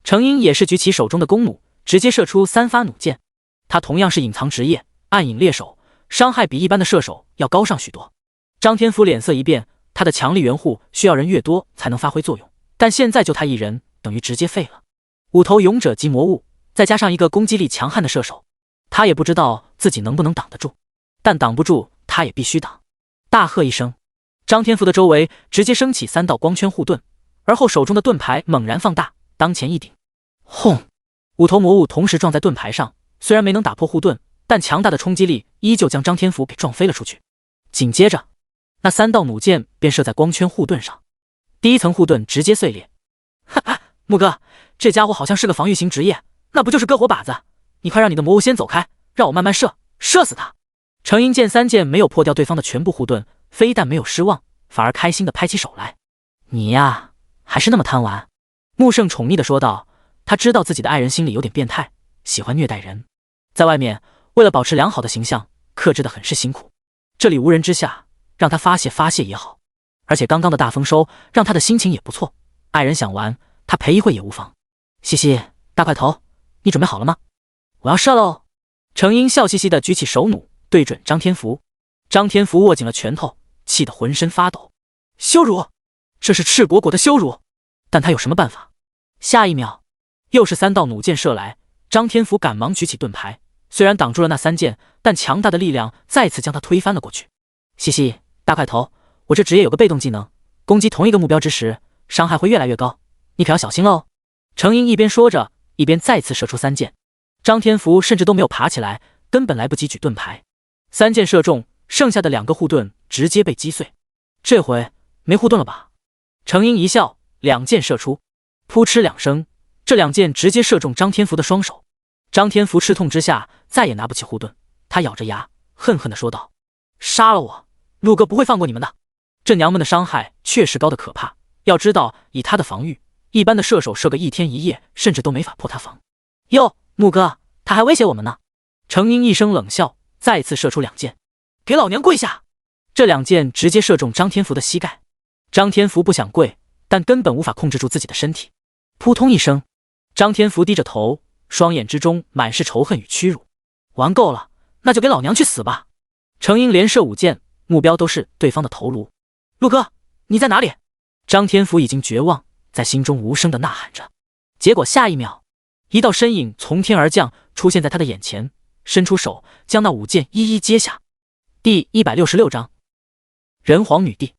程英也是举起手中的弓弩，直接射出3发弩箭。他同样是隐藏职业暗影猎手，伤害比一般的射手要高上许多。张天福脸色一变，他的强力援护需要人越多才能发挥作用，但现在就他一人，等于直接废了。五头勇者级魔物，再加上一个攻击力强悍的射手，他也不知道自己能不能挡得住，但挡不住他也必须挡。大喝一声，张天福的周围直接升起3道光圈护盾，而后手中的盾牌猛然放大，当前一顶，轰！五头魔物同时撞在盾牌上，虽然没能打破护盾，但强大的冲击力依旧将张天福给撞飞了出去。紧接着，那3道弩箭便射在光圈护盾上，第一层护盾直接碎裂。哈哈，木哥，这家伙好像是个防御型职业，那不就是割火把子？你快让你的魔物先走开，让我慢慢射，射死他！程英见3箭没有破掉对方的全部护盾，非但没有失望，反而开心地拍起手来。你呀，还是那么贪玩。穆圣宠溺地说道，他知道自己的爱人心里有点变态，喜欢虐待人，在外面为了保持良好的形象，克制得很是辛苦。这里无人之下，让他发泄发泄也好，而且刚刚的大丰收让他的心情也不错，爱人想玩，他陪一会也无妨。西西，大块头，你准备好了吗？我要射喽！程英笑嘻嘻地举起手弩，对准张天福。张天福握紧了拳头，气得浑身发抖。羞辱！这是赤果果的羞辱！但他有什么办法？下一秒，又是3道弩箭射来，张天福赶忙举起盾牌，虽然挡住了那3箭，但强大的力量再次将他推翻了过去。西西，大块头，我这职业有个被动技能，攻击同一个目标之时，伤害会越来越高，你可要小心喽。程英一边说着，一边再次射出3箭。张天福甚至都没有爬起来，根本来不及举盾牌，3箭射中，剩下的2个护盾直接被击碎。这回没护盾了吧？程英一笑，2箭射出，扑哧2声，这2箭直接射中张天福的双手。张天福吃痛之下再也拿不起护盾，他咬着牙恨恨地说道：杀了我，陆哥不会放过你们的。这娘们的伤害确实高得可怕，要知道以他的防御，一般的射手射个1天1夜甚至都没法破他防。哟，木哥，他还威胁我们呢。程英一声冷笑，再次射出2箭。给老娘跪下！这2箭直接射中张天福的膝盖。张天福不想跪，但根本无法控制住自己的身体。扑通一声，张天福低着头，双眼之中满是仇恨与屈辱。玩够了，那就给老娘去死吧！程英连射5箭，目标都是对方的头颅。陆哥，你在哪里？张天福已经绝望，在心中无声地呐喊着。结果下一秒，一道身影从天而降，出现在他的眼前，伸出手将那5箭一一接下。第166章，人皇女帝。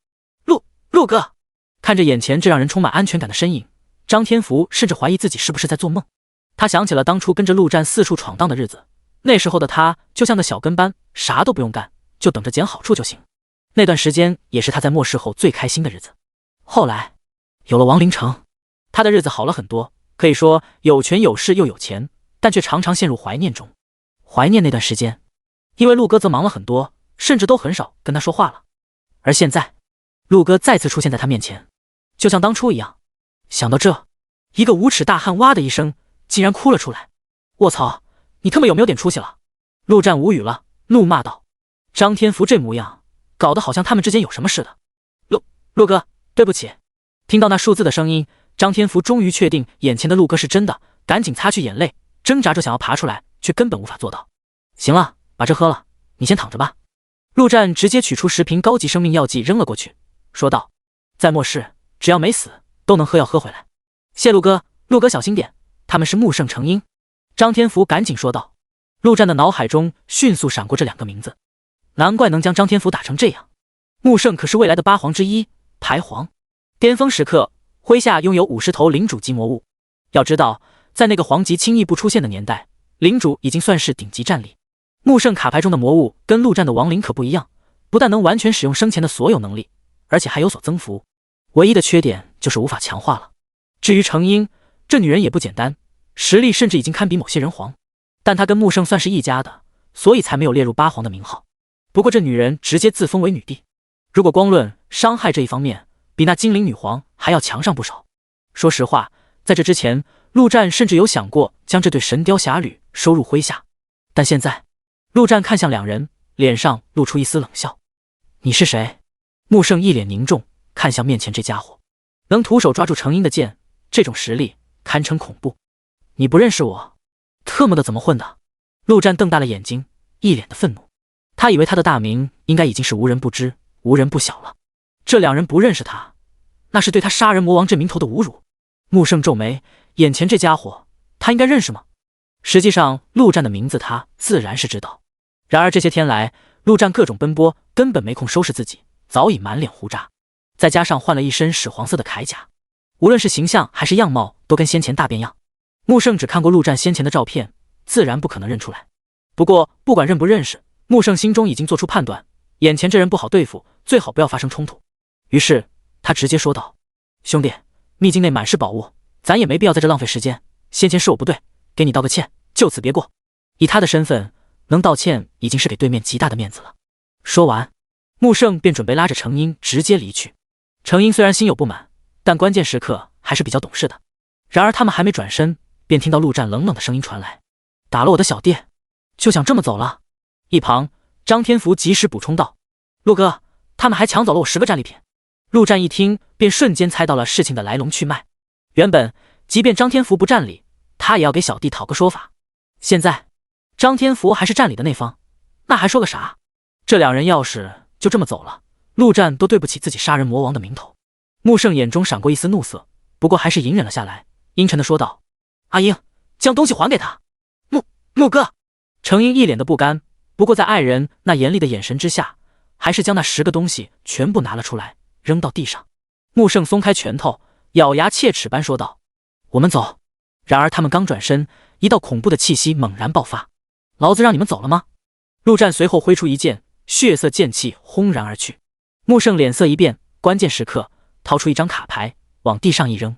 陆哥，看着眼前这让人充满安全感的身影，张天福甚至怀疑自己是不是在做梦。他想起了当初跟着陆战四处闯荡的日子，那时候的他就像个小跟班，啥都不用干，就等着捡好处就行。那段时间也是他在末世后最开心的日子。后来有了亡灵城，他的日子好了很多，可以说有权有势又有钱，但却常常陷入怀念中。怀念那段时间，因为陆哥则忙了很多，甚至都很少跟他说话了。而现在陆哥再次出现在他面前，就像当初一样。想到这，一个无耻大汉哇的一声竟然哭了出来。卧槽，你他妈有没有点出息了？陆战无语了，怒骂道。张天福这模样搞得好像他们之间有什么似的。陆哥，对不起。听到那数字的声音，张天福终于确定眼前的陆哥是真的，赶紧擦去眼泪，挣扎着想要爬出来，却根本无法做到。行了，把这喝了，你先躺着吧。陆战直接取出10瓶高级生命药剂扔了过去，说道：在末世，只要没死都能喝药喝回来。谢陆哥，陆哥小心点，他们是穆圣程英。张天福赶紧说道。陆战的脑海中迅速闪过这2个名字，难怪能将张天福打成这样。穆圣可是未来的8皇之一，排皇巅峰时刻，麾下拥有50头领主级魔物。要知道，在那个皇级轻易不出现的年代，领主已经算是顶级战力。穆圣卡牌中的魔物跟陆战的亡灵可不一样，不但能完全使用生前的所有能力，而且还有所增幅，唯一的缺点就是无法强化了。至于程英，这女人也不简单，实力甚至已经堪比某些人皇，但她跟穆圣算是一家的，所以才没有列入8皇的名号。不过这女人直接自封为女帝，如果光论伤害这一方面，比那精灵女皇还要强上不少。说实话，在这之前，陆战甚至有想过将这对神雕侠侣收入麾下，但现在陆战看向2人，脸上露出一丝冷笑。你是谁？穆圣一脸凝重，看向面前这家伙，能徒手抓住程英的剑，这种实力堪称恐怖。你不认识我？特么的怎么混的？陆战瞪大了眼睛，一脸的愤怒。他以为他的大名应该已经是无人不知无人不晓了，这2人不认识他，那是对他杀人魔王这名头的侮辱。穆圣皱眉，眼前这家伙他应该认识吗？实际上，陆战的名字他自然是知道。然而这些天来，陆战各种奔波，根本没空收拾自己，早已满脸胡渣，再加上换了一身屎黄色的铠甲，无论是形象还是样貌，都跟先前大变样。穆胜只看过陆战先前的照片，自然不可能认出来。不过不管认不认识，穆胜心中已经做出判断，眼前这人不好对付，最好不要发生冲突。于是他直接说道：“兄弟，秘境内满是宝物，咱也没必要在这浪费时间。先前是我不对，给你道个歉，就此别过。”以他的身份，能道歉已经是给对面极大的面子了。说完，穆胜便准备拉着程英直接离去。程英虽然心有不满，但关键时刻还是比较懂事的。然而他们还没转身，便听到陆战冷冷的声音传来：“打了我的小弟，就想这么走了？”一旁张天福及时补充道：“陆哥，他们还抢走了我10个战利品。”陆战一听，便瞬间猜到了事情的来龙去脉。原本即便张天福不占理，他也要给小弟讨个说法。现在张天福还是占理的那方，那还说个啥？这两人要是就这么走了，陆战都对不起自己杀人魔王的名头。穆胜眼中闪过一丝怒色，不过还是隐忍了下来，阴沉的说道：“阿英，将东西还给他。”穆哥。程英一脸的不甘，不过在爱人那严厉的眼神之下，还是将那10个东西全部拿了出来，扔到地上。穆胜松开拳头，咬牙切齿般说道：“我们走。”然而他们刚转身，一道恐怖的气息猛然爆发。“老子让你们走了吗？”陆战随后挥出一剑，血色剑气轰然而去。穆胜脸色一变，关键时刻掏出一张卡牌往地上一扔，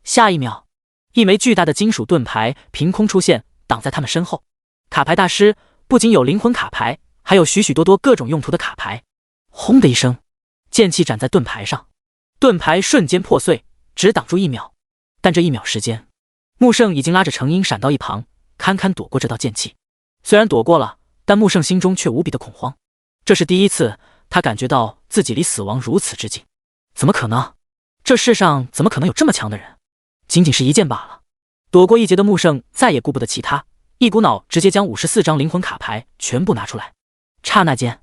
下一秒，一枚巨大的金属盾牌凭空出现，挡在他们身后。卡牌大师不仅有灵魂卡牌，还有许许多多各种用途的卡牌。轰的一声，剑气斩在盾牌上，盾牌瞬间破碎，只挡住1秒。但这1秒时间，穆胜已经拉着程英闪到一旁，堪堪躲过这道剑气。虽然躲过了，但穆胜心中却无比的恐慌。这是第一次，他感觉到自己离死亡如此之近。怎么可能？这世上怎么可能有这么强的人？仅仅是一剑罢了。躲过一劫的穆胜再也顾不得其他，一股脑直接将54张灵魂卡牌全部拿出来。刹那间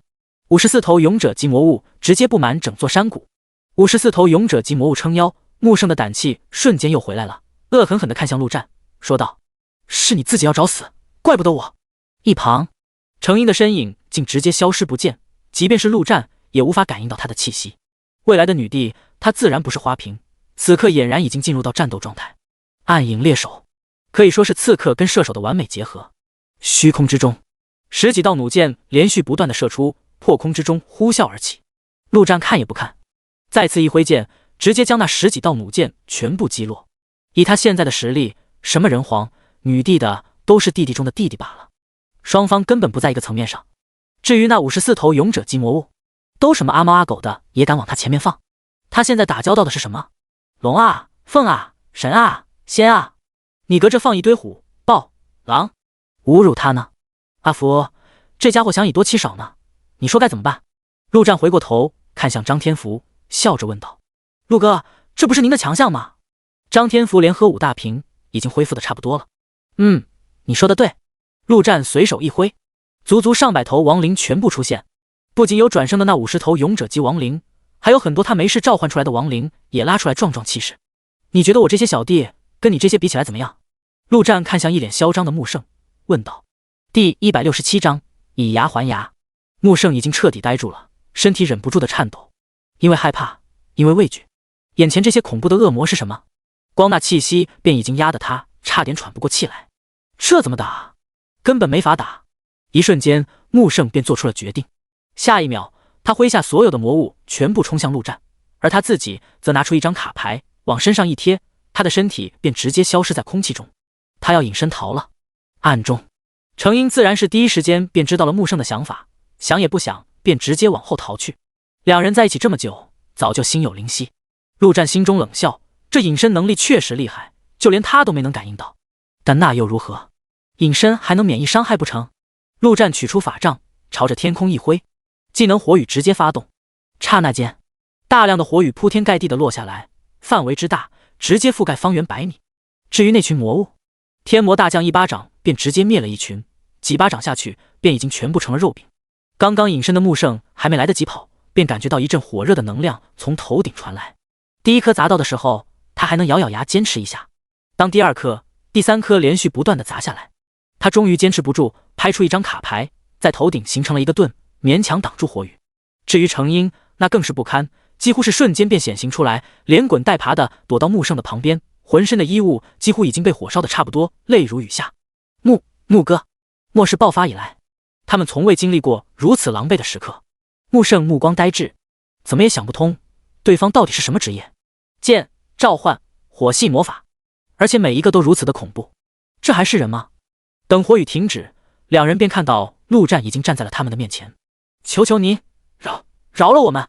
，54头勇者级魔物直接布满整座山谷。54头勇者级魔物撑腰，穆胜的胆气瞬间又回来了，恶狠狠地看向陆战，说道：“是你自己要找死，怪不得我。”一旁，程英的身影竟直接消失不见，即便是陆战也无法感应到他的气息。未来的女帝，她自然不是花瓶，此刻俨然已经进入到战斗状态。暗影猎手可以说是刺客跟射手的完美结合。虚空之中，10几道弩箭连续不断的射出，破空之中呼啸而起。陆战看也不看，再次一挥剑，直接将那10几道弩箭全部击落。以他现在的实力，什么人皇、女帝的都是弟弟中的弟弟罢了，双方根本不在一个层面上。至于那54头勇者级魔物，都什么阿猫阿狗的也敢往他前面放。他现在打交道的是什么？龙啊，凤啊，神啊，仙啊，你隔着放一堆虎、豹、狼，侮辱他呢？阿福，这家伙想以多欺少呢，你说该怎么办？陆战回过头看向张天福，笑着问道：“陆哥，这不是您的强项吗？”张天福连喝5大瓶，已经恢复的差不多了。你说的对。陆战随手一挥，足足上百头亡灵全部出现，不仅有转生的那50头勇者级亡灵，还有很多他没事召唤出来的亡灵也拉出来壮壮气势。你觉得我这些小弟跟你这些比起来怎么样？陆战看向一脸嚣张的穆胜，问道。第167章以牙还牙。穆胜已经彻底呆住了，身体忍不住的颤抖，因为害怕，因为畏惧。眼前这些恐怖的恶魔是什么？光那气息便已经压得他差点喘不过气来。这怎么打？根本没法打。一瞬间，穆胜便做出了决定。下一秒，他挥下所有的魔物全部冲向陆战，而他自己则拿出一张卡牌往身上一贴，他的身体便直接消失在空气中。他要隐身逃了。暗中，程英自然是第一时间便知道了穆胜的想法，想也不想便直接往后逃去。两人在一起这么久，早就心有灵犀。陆战心中冷笑，这隐身能力确实厉害，就连他都没能感应到。但那又如何？隐身还能免疫伤害不成？陆战取出法杖，朝着天空一挥，技能火雨直接发动。刹那间，大量的火雨铺天盖地的落下来，范围之大，直接覆盖方圆100米。至于那群魔物，天魔大将一巴掌便直接灭了一群，几巴掌下去便已经全部成了肉饼。刚刚隐身的穆胜还没来得及跑，便感觉到一阵火热的能量从头顶传来。第一颗砸到的时候，他还能咬咬牙坚持一下。当第2颗、第3颗连续不断的砸下来，他终于坚持不住，拍出一张卡牌，在头顶形成了一个盾，勉强挡住火雨。至于程英，那更是不堪，几乎是瞬间便显形出来，连滚带爬的躲到穆胜的旁边，浑身的衣物几乎已经被火烧的差不多，泪如雨下。穆哥，末世爆发以来，他们从未经历过如此狼狈的时刻。穆胜目光呆滞，怎么也想不通，对方到底是什么职业？剑、召唤、火系魔法，而且每一个都如此的恐怖，这还是人吗？等火雨停止，两人便看到陆战已经站在了他们的面前。求求您，饶了我们！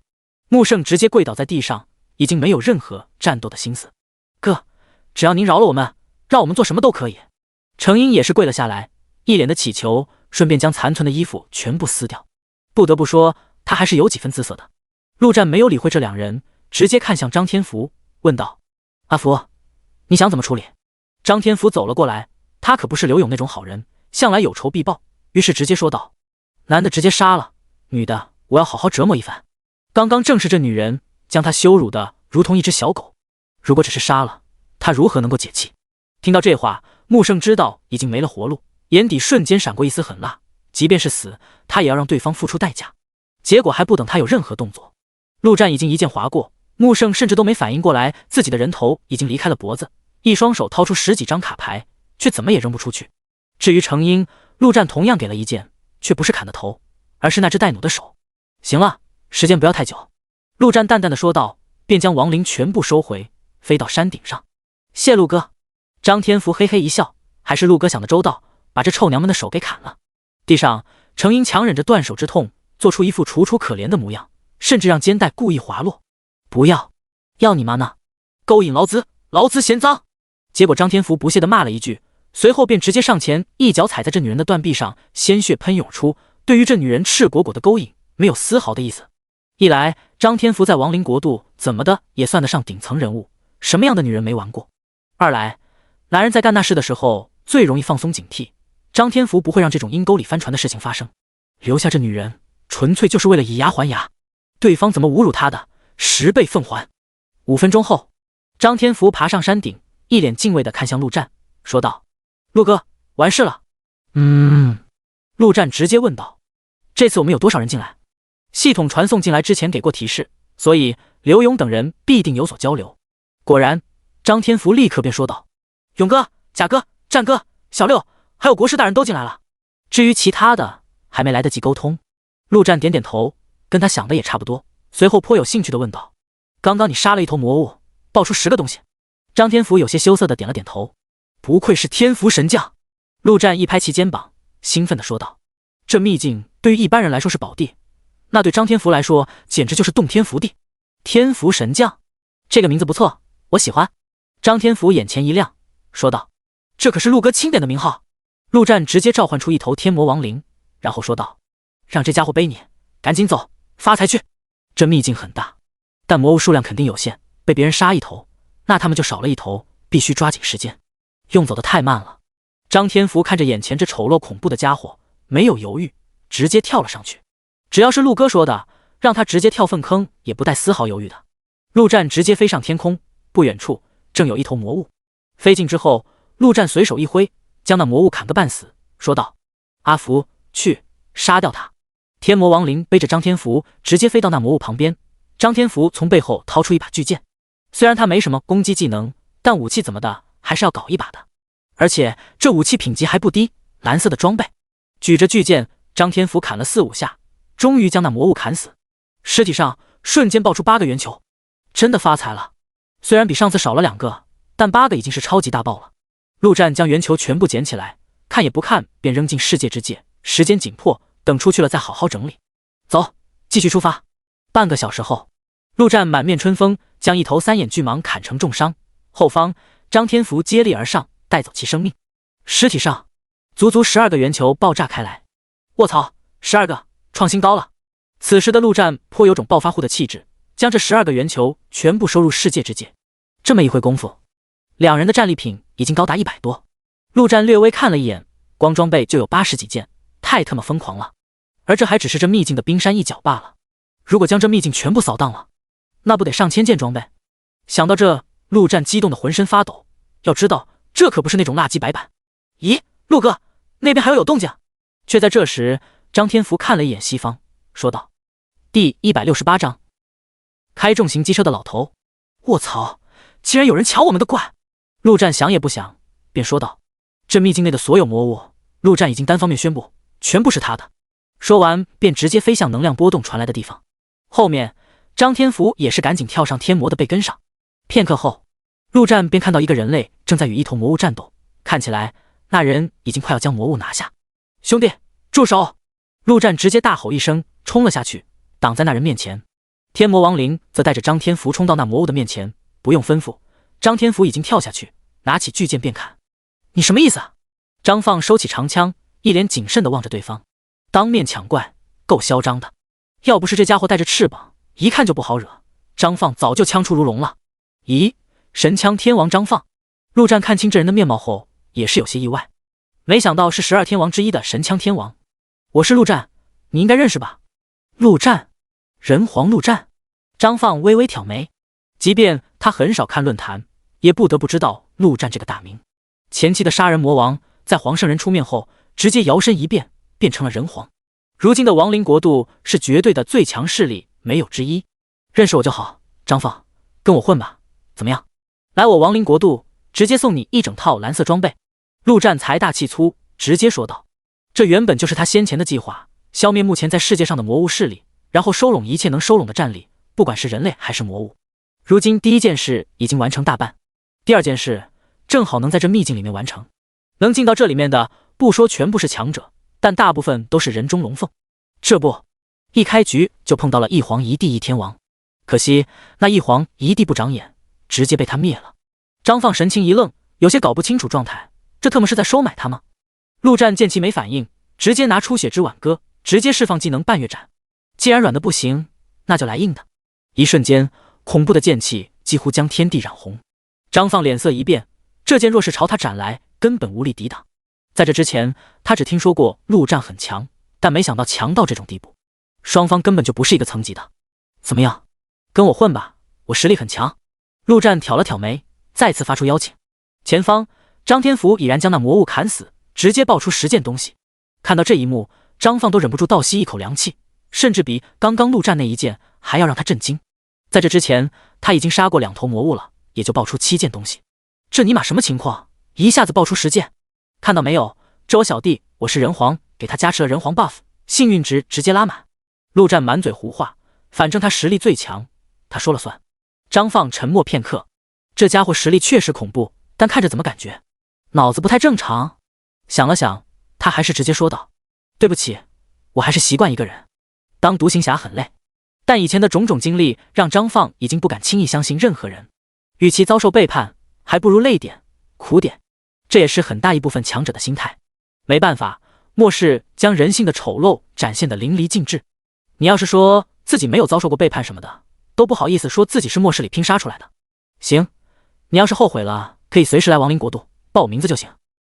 穆胜直接跪倒在地上，已经没有任何战斗的心思。哥，只要您饶了我们，让我们做什么都可以。程英也是跪了下来，一脸的乞求，顺便将残存的衣服全部撕掉。不得不说，他还是有几分姿色的。陆战没有理会这两人，直接看向张天福，问道：阿福，你想怎么处理？张天福走了过来，他可不是刘勇那种好人，向来有仇必报，于是直接说道：男的直接杀了，女的我要好好折磨一番。刚刚正是这女人将他羞辱的如同一只小狗，如果只是杀了，他如何能够解气？听到这话，穆胜知道已经没了活路，眼底瞬间闪过一丝狠辣，即便是死，他也要让对方付出代价。结果还不等他有任何动作，陆战已经一剑划过，穆胜甚至都没反应过来，自己的人头已经离开了脖子，一双手掏出10几张卡牌，却怎么也扔不出去。至于程英，陆战同样给了一剑，却不是砍的头，而是那只带弩的手。行了，时间不要太久，陆战淡淡的说道，便将亡灵全部收回，飞到山顶上。谢陆哥。张天福嘿嘿一笑，还是陆哥想的周到，把这臭娘们的手给砍了。地上，程英强忍着断手之痛，做出一副楚楚可怜的模样，甚至让肩带故意滑落。不要，要你妈呢！勾引劳资，劳资嫌赃！结果张天福不屑地骂了一句，随后便直接上前，一脚踩在这女人的断臂上，鲜血喷涌出。对于这女人赤果果的勾引，没有丝毫的意思。一来，张天福在亡灵国度怎么的也算得上顶层人物，什么样的女人没玩过？二来，男人在干那事的时候最容易放松警惕，张天福不会让这种阴沟里翻船的事情发生。留下这女人，纯粹就是为了以牙还牙。对方怎么侮辱他的，10倍奉还。5分钟后，张天福爬上山顶，一脸敬畏地看向陆战，说道：陆哥，完事了。陆战直接问道：这次我们有多少人进来？系统传送进来之前给过提示，所以刘勇等人必定有所交流。果然，张天福立刻便说道：勇哥、贾哥、战哥、小六，还有国师大人都进来了。至于其他的，还没来得及沟通。陆战点点头，跟他想的也差不多，随后颇有兴趣地问道：刚刚你杀了一头魔物，爆出10个东西。张天福有些羞涩地点了点头，不愧是天福神将。陆战一拍其肩膀，兴奋地说道：这秘境对于一般人来说是宝地，那对张天福来说简直就是洞天福地。天福神将，这个名字不错，我喜欢。张天福眼前一亮，说道：这可是陆哥钦点的名号。陆战直接召唤出一头天魔亡灵，然后说道：让这家伙背你，赶紧走，发财去。这秘境很大，但魔物数量肯定有限，被别人杀一头，那他们就少了一头，必须抓紧时间，用走的太慢了。张天福看着眼前这丑陋恐怖的家伙，没有犹豫，直接跳了上去。只要是陆哥说的，让他直接跳粪坑也不带丝毫犹豫的。陆战直接飞上天空，不远处正有一头魔物。飞近之后，陆战随手一挥，将那魔物砍个半死，说道：阿福，去杀掉他。天魔亡灵背着张天福直接飞到那魔物旁边，张天福从背后掏出一把巨剑。虽然他没什么攻击技能，但武器怎么的还是要搞一把的，而且这武器品级还不低，蓝色的装备。举着巨剑，张天福砍了4、5下，终于将那魔物砍死。尸体上瞬间爆出8个圆球，真的发财了。虽然比上次少了2个，但8个已经是超级大爆了。陆战将圆球全部捡起来，看也不看便扔进世界之界。时间紧迫，等出去了再好好整理。走，继续出发。半个小时后，陆战满面春风，将一头3眼巨蟒砍成重伤。后方，张天福接力而上，带走其生命。尸体上足足12个圆球爆炸开来。卧槽，12个，创新高了。此时的陆战颇有种暴发户的气质，将这12个圆球全部收入世界之界。这么一会功夫，两人的战利品已经高达100多。陆战略微看了一眼，光装备就有80几件，太他妈疯狂了。而这还只是这秘境的冰山一角罢了。如果将这秘境全部扫荡了，那不得上千件装备？想到这，陆战激动的浑身发抖。要知道，这可不是那种垃圾白板。咦，陆哥，那边还有动静。却在这时，张天福看了一眼西方，说道：第168章，开重型机车的老头。卧槽，竟然有人抢我们的怪！陆战想也不想，便说道：这秘境内的所有魔物，陆战已经单方面宣布，全部是他的。说完，便直接飞向能量波动传来的地方。后面，张天福也是赶紧跳上天魔的背跟上。片刻后，陆战便看到一个人类正在与一头魔物战斗，看起来那人已经快要将魔物拿下。兄弟，住手！陆战直接大吼一声，冲了下去，挡在那人面前。天魔亡灵则带着张天福冲到那魔物的面前，不用吩咐，张天福已经跳下去，拿起巨剑便砍。你什么意思啊？张放收起长枪，一脸谨慎地望着对方。当面抢怪，够嚣张的。要不是这家伙带着翅膀，一看就不好惹，张放早就枪出如龙了。咦，神枪天王张放。陆战看清这人的面貌后，也是有些意外，没想到是12天王之一的神枪天王。我是陆战，你应该认识吧？陆战，人皇陆战。张放微微挑眉，即便他很少看论坛，也不得不知道陆战这个大名。前期的杀人魔王在黄圣人出面后，直接摇身一变，变成了人皇。如今的亡灵国度是绝对的最强势力，没有之一。认识我就好，张放，跟我混吧，怎么样？来我亡灵国度，直接送你一整套蓝色装备。陆战财大气粗，直接说道。这原本就是他先前的计划，消灭目前在世界上的魔物势力，然后收拢一切能收拢的战力，不管是人类还是魔物。如今第一件事已经完成大半，第二件事正好能在这秘境里面完成。能进到这里面的，不说全部是强者，但大部分都是人中龙凤。这不，一开局就碰到了一皇一帝一天王，可惜那一皇一帝不长眼，直接被他灭了。张放神情一愣，有些搞不清楚状态，这特么是在收买他吗？陆战见其没反应，直接拿出血之挽歌，直接释放技能半月斩。既然软的不行，那就来硬的。一瞬间，恐怖的剑气几乎将天地染红。张放脸色一变，这剑若是朝他斩来，根本无力抵挡。在这之前，他只听说过陆战很强，但没想到强到这种地步。双方根本就不是一个层级的。怎么样，跟我混吧，我实力很强。陆战挑了挑眉，再次发出邀请。前方，张天福已然将那魔物砍死，直接爆出10件东西。看到这一幕，张放都忍不住倒吸一口凉气，甚至比刚刚陆战那一剑还要让他震惊。在这之前，他已经杀过2头魔物了，也就爆出7件东西。这尼玛什么情况？一下子爆出10件！看到没有，这我小弟，我是人皇，给他加持了人皇 buff， 幸运值直接拉满。陆战满嘴胡话，反正他实力最强，他说了算。张放沉默片刻，这家伙实力确实恐怖，但看着怎么感觉脑子不太正常。想了想，他还是直接说道：对不起，我还是习惯一个人。当独行侠很累，但以前的种种经历让张放已经不敢轻易相信任何人。与其遭受背叛，还不如累点苦点，这也是很大一部分强者的心态。没办法，末世将人性的丑陋展现得淋漓尽致。你要是说自己没有遭受过背叛什么的，都不好意思说自己是末世里拼杀出来的。行，你要是后悔了，可以随时来亡灵国度报我名字就行。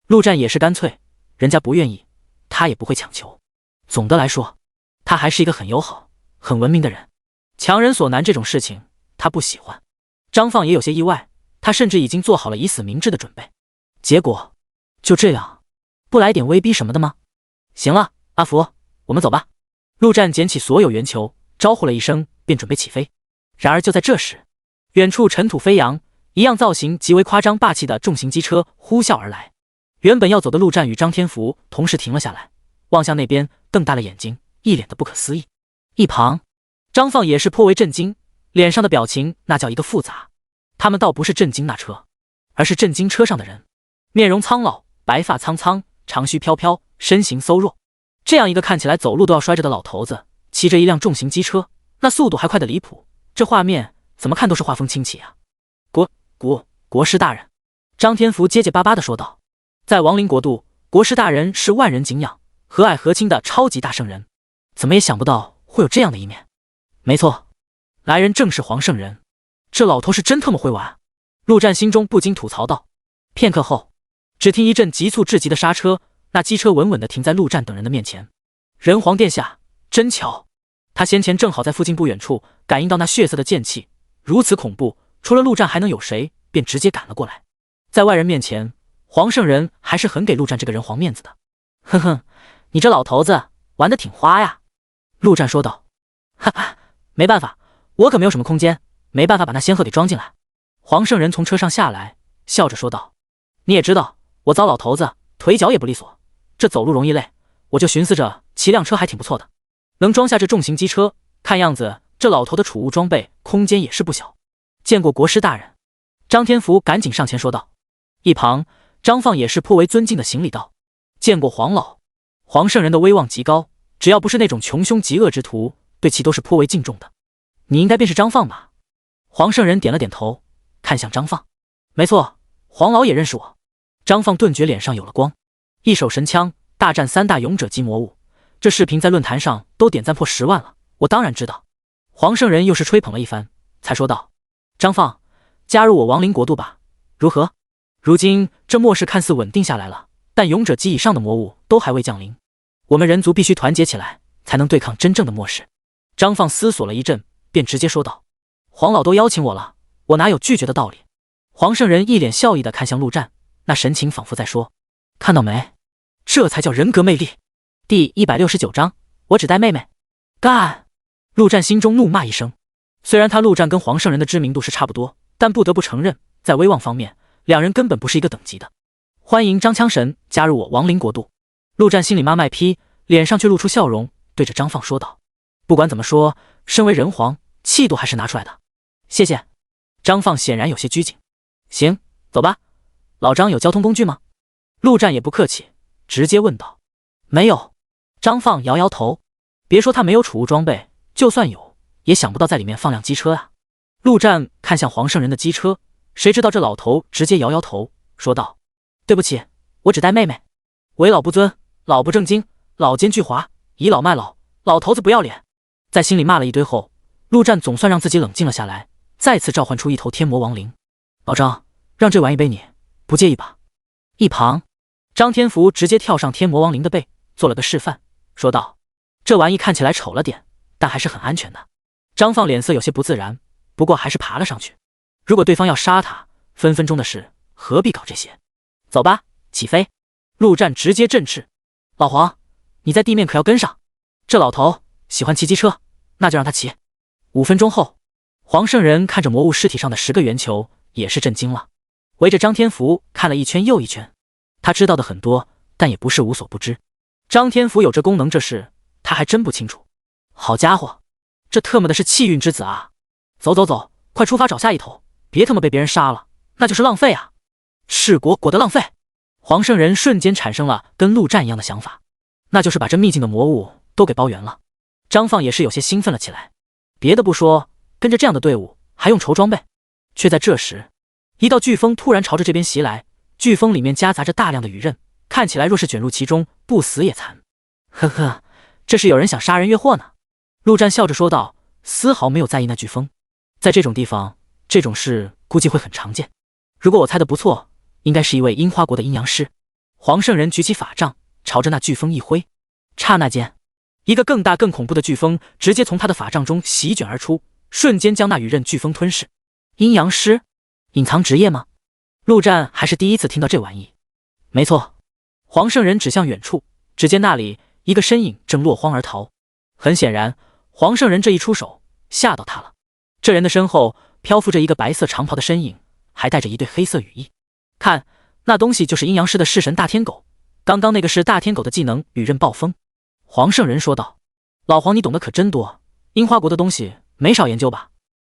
陆战也是干脆，人家不愿意，他也不会强求。总的来说，他还是一个很友好、很文明的人。强人所难这种事情，他不喜欢。张放也有些意外，他甚至已经做好了以死明志的准备。结果就这样，不来点威逼什么的吗？行了，阿福，我们走吧。陆战捡起所有圆球，招呼了一声，便准备起飞。然而就在这时，远处尘土飞扬，一样造型极为夸张霸气的重型机车呼啸而来。原本要走的陆战与张天福同时停了下来，望向那边，瞪大了眼睛，一脸的不可思议。一旁，张放也是颇为震惊，脸上的表情那叫一个复杂。他们倒不是震惊那车，而是震惊车上的人。面容苍老，白发苍苍，长须飘飘，身形嗖弱。这样一个看起来走路都要摔着的老头子，骑着一辆重型机车，那速度还快得离谱。这画面怎么看都是画风清奇啊！国师大人，张天福结结巴巴地说道。在亡灵国度，国师大人是万人敬仰、和蔼和亲的超级大圣人，怎么也想不到会有这样的一面。没错，来人正是黄圣人，这老头是真特么会玩。陆战心中不禁吐槽道。片刻后，只听一阵急促至极的刹车，那机车稳稳地停在陆战等人的面前。人皇殿下，真巧，他先前正好在附近不远处感应到那血色的剑气，如此恐怖，除了陆战还能有谁，便直接赶了过来。在外人面前，黄圣人还是很给陆战这个人皇面子的。哼哼，你这老头子玩得挺花呀。陆战说道。哈哈，没办法，我可没有什么空间，没办法把那仙鹤给装进来。黄圣人从车上下来，笑着说道。你也知道，我糟老头子腿脚也不利索，这走路容易累，我就寻思着骑辆车还挺不错的，能装下这重型机车，看样子这老头的储物装备空间也是不小。见过国师大人。张天福赶紧上前说道。一旁张放也是颇为尊敬的行礼道。见过黄老。黄圣人的威望极高，只要不是那种穷凶极恶之徒，对其都是颇为敬重的。你应该便是张放吧？黄圣人点了点头，看向张放。没错，黄老也认识我。张放顿觉脸上有了光。一手神枪大战3大勇者级魔物，这视频在论坛上都点赞破10万了，我当然知道。黄圣人又是吹捧了一番，才说道。张放，加入我亡灵国度吧，如何？如今这末世看似稳定下来了，但勇者级以上的魔物都还未降临，我们人族必须团结起来，才能对抗真正的末世。张放思索了一阵，便直接说道。黄老都邀请我了，我哪有拒绝的道理？黄圣人一脸笑意地看向陆战，那神情仿佛在说，看到没，这才叫人格魅力。第169章，我只带妹妹。干！陆战心中怒骂一声。虽然他陆战跟黄圣人的知名度是差不多，但不得不承认，在威望方面，两人根本不是一个等级的。欢迎张枪神加入我亡灵国度。陆战心里妈卖批，脸上却露出笑容，对着张放说道。不管怎么说，身为人皇，气度还是拿出来的。谢谢。张放显然有些拘谨。行，走吧。老张有交通工具吗？陆战也不客气，直接问道。没有。张放摇摇头。别说他没有储物装备，就算有，也想不到在里面放辆机车啊。陆战看向黄圣人的机车，谁知道这老头直接摇摇头，说道。对不起，我只带妹妹。为老不尊，老不正经，老奸巨猾，倚老卖老，老头子不要脸。在心里骂了一堆后，陆战总算让自己冷静了下来，再次召唤出一头天魔亡灵。老张，让这玩意背你，不介意吧？一旁张天福直接跳上天魔亡灵的背，做了个示范，说道。这玩意看起来丑了点，但还是很安全的。张放脸色有些不自然，不过还是爬了上去。如果对方要杀他，分分钟的事，何必搞这些？走吧，起飞。陆战直接振翅。老黄，你在地面可要跟上。这老头喜欢骑机车，那就让他骑。5分钟后，黄圣人看着魔物尸体上的10个圆球，也是震惊了，围着张天福看了一圈又一圈。他知道的很多，但也不是无所不知。张天福有这功能这事，他还真不清楚。好家伙，这特么的是气运之子啊！走走走，快出发找下一头，别他妈被别人杀了，那就是浪费啊！是果的浪费。黄圣人瞬间产生了跟陆战一样的想法，那就是把这秘境的魔物都给包圆了。张放也是有些兴奋了起来。别的不说，跟着这样的队伍还用筹装备？却在这时，一道飓风突然朝着这边袭来，飓风里面夹杂着大量的雨刃，看起来若是卷入其中，不死也残。呵呵，这是有人想杀人越货呢。陆战笑着说道，丝毫没有在意那飓风。在这种地方，这种事估计会很常见。如果我猜的不错，应该是一位樱花国的阴阳师。黄圣人举起法杖，朝着那飓风一挥，刹那间，一个更大更恐怖的飓风直接从他的法杖中席卷而出，瞬间将那雨刃飓风吞噬。阴阳师，隐藏职业吗？陆战还是第一次听到这玩意。没错。黄圣人指向远处，只见那里一个身影正落荒而逃。很显然，黄圣人这一出手吓到他了。这人的身后漂浮着一个白色长袍的身影，还带着一对黑色羽翼。看，那东西就是阴阳师的式神大天狗。刚刚那个是大天狗的技能雨刃暴风。黄圣人说道。老黄你懂得可真多，樱花国的东西没少研究吧？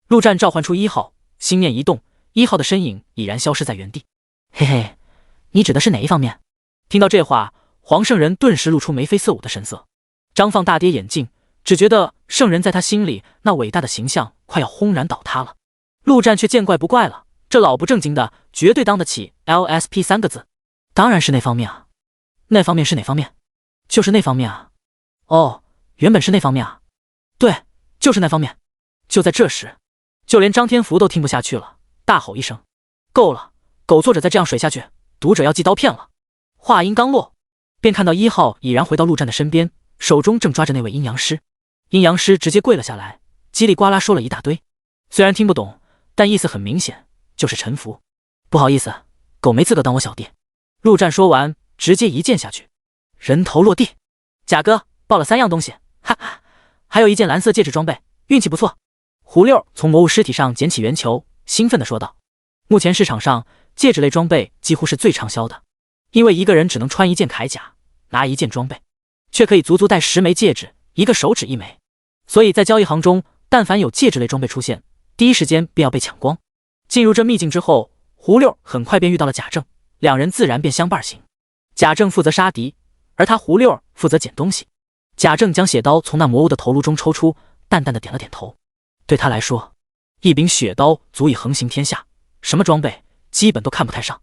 陆战召唤出1号，心念一动，1号的身影已然消失在原地。嘿嘿，你指的是哪一方面？听到这话，黄圣人顿时露出眉飞色舞的神色。张放大跌眼镜，只觉得圣人在他心里那伟大的形象快要轰然倒塌了。陆战却见怪不怪了，这老不正经的绝对当得起 LSP 3个字。当然是那方面啊。那方面是哪方面？就是那方面啊。哦，原本是那方面啊。对，就是那方面。就在这时，就连张天福都听不下去了，大吼一声：够了，狗作者再这样水下去，读者要寄刀片了。话音刚落，便看到1号已然回到陆战的身边，手中正抓着那位阴阳师。阴阳师直接跪了下来，叽里呱啦说了一大堆，虽然听不懂，但意思很明显，就是臣服。不好意思，狗没资格当我小弟。陆战说完，直接一剑下去，人头落地。贾哥爆了3样东西，哈哈，还有一件蓝色戒指装备，运气不错。胡六从魔物尸体上捡起圆球，兴奋地说道。目前市场上戒指类装备几乎是最畅销的，因为一个人只能穿一件铠甲，拿一件装备，却可以足足戴10枚戒指，一个手指1枚。所以在交易行中，但凡有戒指类装备出现，第一时间便要被抢光。进入这秘境之后，胡六很快便遇到了贾政，两人自然便相伴行。贾政负责杀敌，而他胡六负责捡东西。贾政将血刀从那魔物的头颅中抽出，淡淡的点了点头。对他来说，一柄血刀足以横行天下，什么装备基本都看不太上。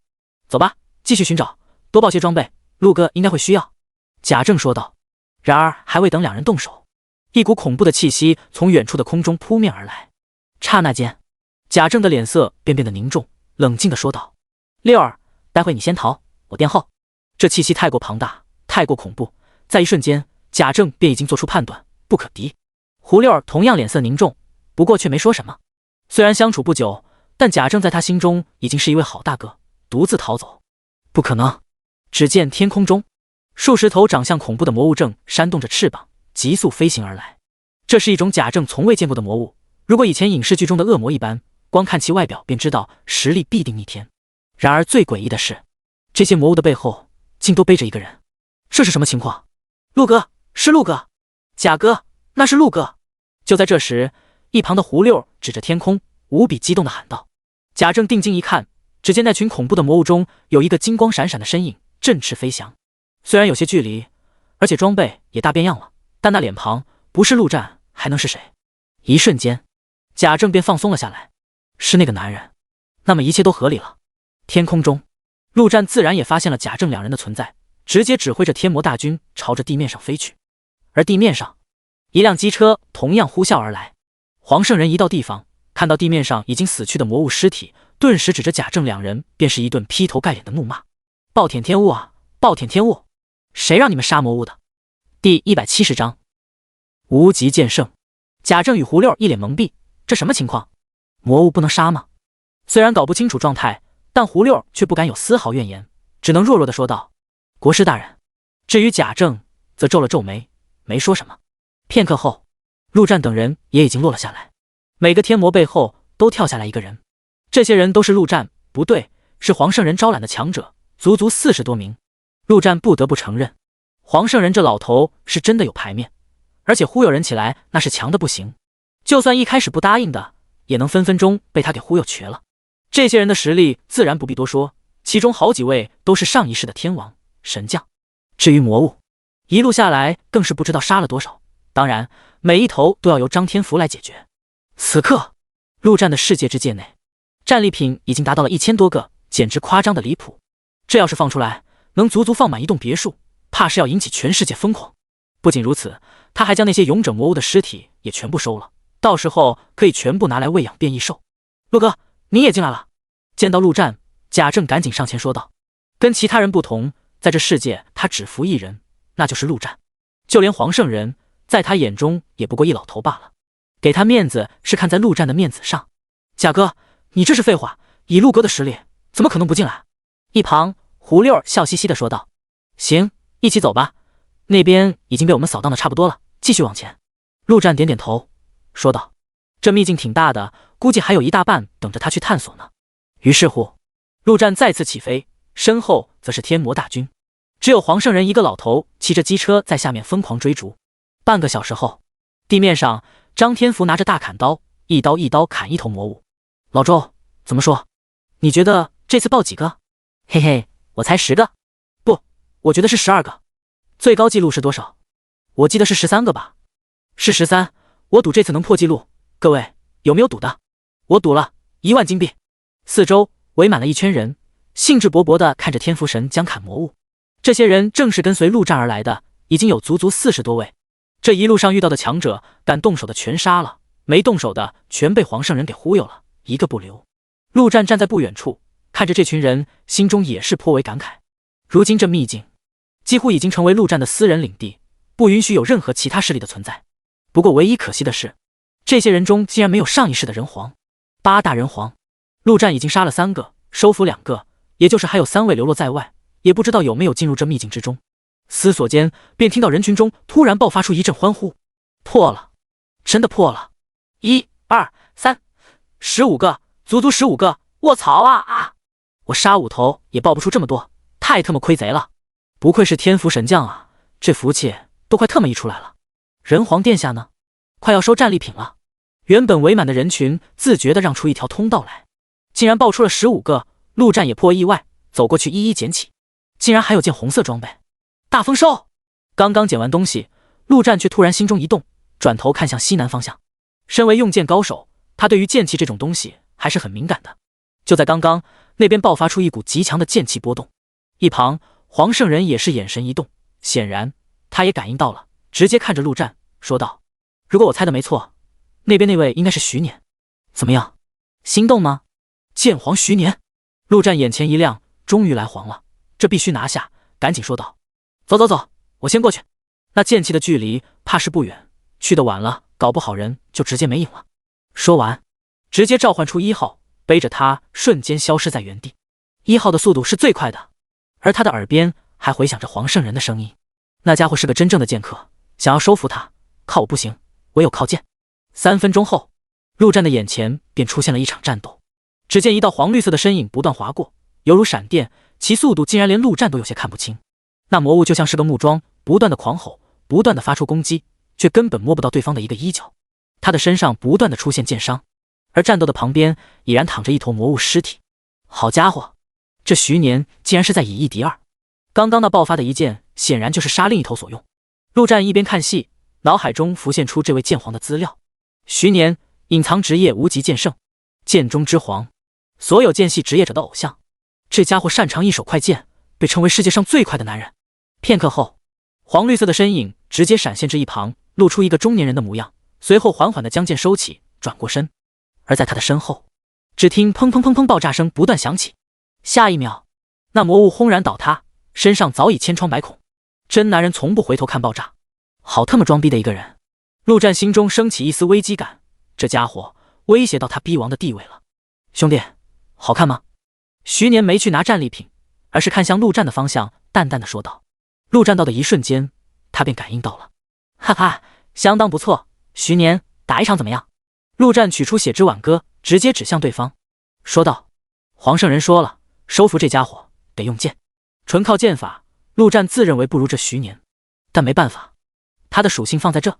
走吧，继续寻找，多报些装备，陆哥应该会需要。贾政说道。然而还未等两人动手，一股恐怖的气息从远处的空中扑面而来。刹那间，贾政的脸色便变得凝重，冷静地说道：六儿，待会你先逃，我殿后。这气息太过庞大，太过恐怖，在一瞬间，贾政便已经做出判断，不可敌。胡六儿同样脸色凝重，不过却没说什么。虽然相处不久，但贾政在他心中已经是一位好大哥，独自逃走不可能。只见天空中，数十头长相恐怖的魔物正扇动着翅膀，急速飞行而来。这是一种贾政从未见过的魔物，如果以前影视剧中的恶魔一般，光看其外表便知道实力必定逆天。然而最诡异的是，这些魔物的背后竟都背着一个人。这是什么情况？陆哥，是陆哥！贾哥，那是陆哥！就在这时，一旁的胡六指着天空，无比激动地喊道。贾政定睛一看，只见那群恐怖的魔物中有一个金光闪闪的身影振翅飞翔。虽然有些距离，而且装备也大变样了，但那脸庞不是陆战还能是谁？一瞬间，贾政便放松了下来。是那个男人，那么一切都合理了。天空中，陆战自然也发现了贾政两人的存在，直接指挥着天魔大军朝着地面上飞去。而地面上，一辆机车同样呼啸而来。黄圣人一到地方，看到地面上已经死去的魔物尸体，顿时指着贾政两人便是一顿劈头盖脸的怒骂：暴殄天物啊，暴殄天物！谁让你们杀魔物的？第170章无极剑圣。贾政与胡六一脸懵逼，这什么情况？魔物不能杀吗？虽然搞不清楚状态，但胡六却不敢有丝毫怨言，只能弱弱地说道：国师大人。至于贾政则皱了皱眉，没说什么。片刻后，陆战等人也已经落了下来，每个天魔背后都跳下来一个人。这些人都是陆战，不对，是黄圣人招揽的强者，足足40多名。陆战不得不承认，黄圣人这老头是真的有牌面，而且忽悠人起来那是强的不行，就算一开始不答应的，也能分分钟被他给忽悠瘸了。这些人的实力自然不必多说，其中好几位都是上一世的天王神将。至于魔物，一路下来更是不知道杀了多少，当然每一头都要由张天福来解决。此刻陆战的世界之界内，战利品已经达到了1000多个，简直夸张的离谱。这要是放出来，能足足放满一栋别墅，怕是要引起全世界疯狂。不仅如此，他还将那些勇者魔物的尸体也全部收了，到时候可以全部拿来喂养变异兽。陆哥，你也进来了。见到陆战，贾政赶紧上前说道。跟其他人不同，在这世界他只服一人，那就是陆战。就连黄圣人在他眼中也不过一老头罢了，给他面子是看在陆战的面子上。贾哥，你这是废话，以陆哥的实力怎么可能不进来？一旁胡六笑嘻嘻地说道。行，一起走吧，那边已经被我们扫荡的差不多了，继续往前。陆战点点头说道。这秘境挺大的，估计还有一大半等着他去探索呢。于是乎，陆战再次起飞，身后则是天魔大军，只有黄圣人一个老头骑着机车在下面疯狂追逐。半个小时后，地面上张天福拿着大砍刀，一刀一刀砍一头魔物。老周，怎么说？你觉得这次爆几个？嘿嘿，我猜10个。不，我觉得是12个。最高纪录是多少？我记得是13个吧。是13，我赌这次能破纪录。各位有没有赌的？我赌了1万金币。四周围满了一圈人，兴致勃勃地看着天福神将砍魔物。这些人正是跟随陆战而来的，已经有足足40多位。这一路上遇到的强者，敢动手的全杀了，没动手的全被黄圣人给忽悠了，一个不留。陆战站在不远处，看着这群人，心中也是颇为感慨。如今这秘境几乎已经成为陆战的私人领地，不允许有任何其他势力的存在。不过唯一可惜的是，这些人中竟然没有上一世的人皇。8大人皇，陆战已经杀了3个，收服2个，也就是还有3位流落在外，也不知道有没有进入这秘境之中。思索间，便听到人群中突然爆发出一阵欢呼：“破了！真的破了！1、2、3， 15个，足足15个！卧槽啊！我杀5头也爆不出这么多，太他妈亏贼了！不愧是天福神将啊，这福气都快特么溢出来了。人皇殿下呢？快要收战利品了。”原本围满的人群自觉地让出一条通道来，竟然爆出了15个。陆战也颇意外，走过去一一捡起，竟然还有件红色装备。大丰收！刚刚捡完东西，陆战却突然心中一动，转头看向西南方向。身为用剑高手，他对于剑气这种东西还是很敏感的。就在刚刚，那边爆发出一股极强的剑气波动。一旁黄圣人也是眼神一动，显然他也感应到了，直接看着陆战说道：“如果我猜的没错，那边那位应该是徐年，怎么样，心动吗？”剑皇徐年，陆战眼前一亮，终于来黄了，这必须拿下，赶紧说道：“走走走，我先过去。那剑气的距离怕是不远，去的晚了，搞不好人就直接没影了。”说完，直接召唤出1号，背着他瞬间消失在原地。1号的速度是最快的，而他的耳边还回响着黄圣人的声音：“那家伙是个真正的剑客，想要收服他，靠我不行，唯有靠剑。”3分钟后，陆战的眼前便出现了一场战斗。只见一道黄绿色的身影不断划过，犹如闪电，其速度竟然连陆战都有些看不清。那魔物就像是个木桩，不断的狂吼，不断的发出攻击，却根本摸不到对方的一个衣角。他的身上不断的出现剑伤，而战斗的旁边已然躺着一头魔物尸体。好家伙，这徐年竟然是在以1敌2。刚刚那爆发的一剑显然就是杀另一头所用。陆战一边看戏，脑海中浮现出这位剑皇的资料：徐年，隐藏职业无极剑圣，剑中之皇，所有剑系职业者的偶像。这家伙擅长一手快剑，被称为世界上最快的男人。片刻后，黄绿色的身影直接闪现至一旁，露出一个中年人的模样，随后缓缓地将剑收起，转过身。而在他的身后，只听砰砰砰砰爆炸声不断响起，下一秒，那魔物轰然倒塌，身上早已千疮百孔。真男人从不回头看爆炸，好他妈装逼的一个人。陆战心中升起一丝危机感，这家伙威胁到他逼王的地位了。兄弟，好看吗？徐年没去拿战利品，而是看向陆战的方向，淡淡的说道。陆战到的一瞬间，他便感应到了。哈哈，相当不错，徐年，打一场怎么样？陆战取出血之挽歌，直接指向对方，说道：“黄圣人说了，收服这家伙得用剑，纯靠剑法，陆战自认为不如这徐年，但没办法，他的属性放在这，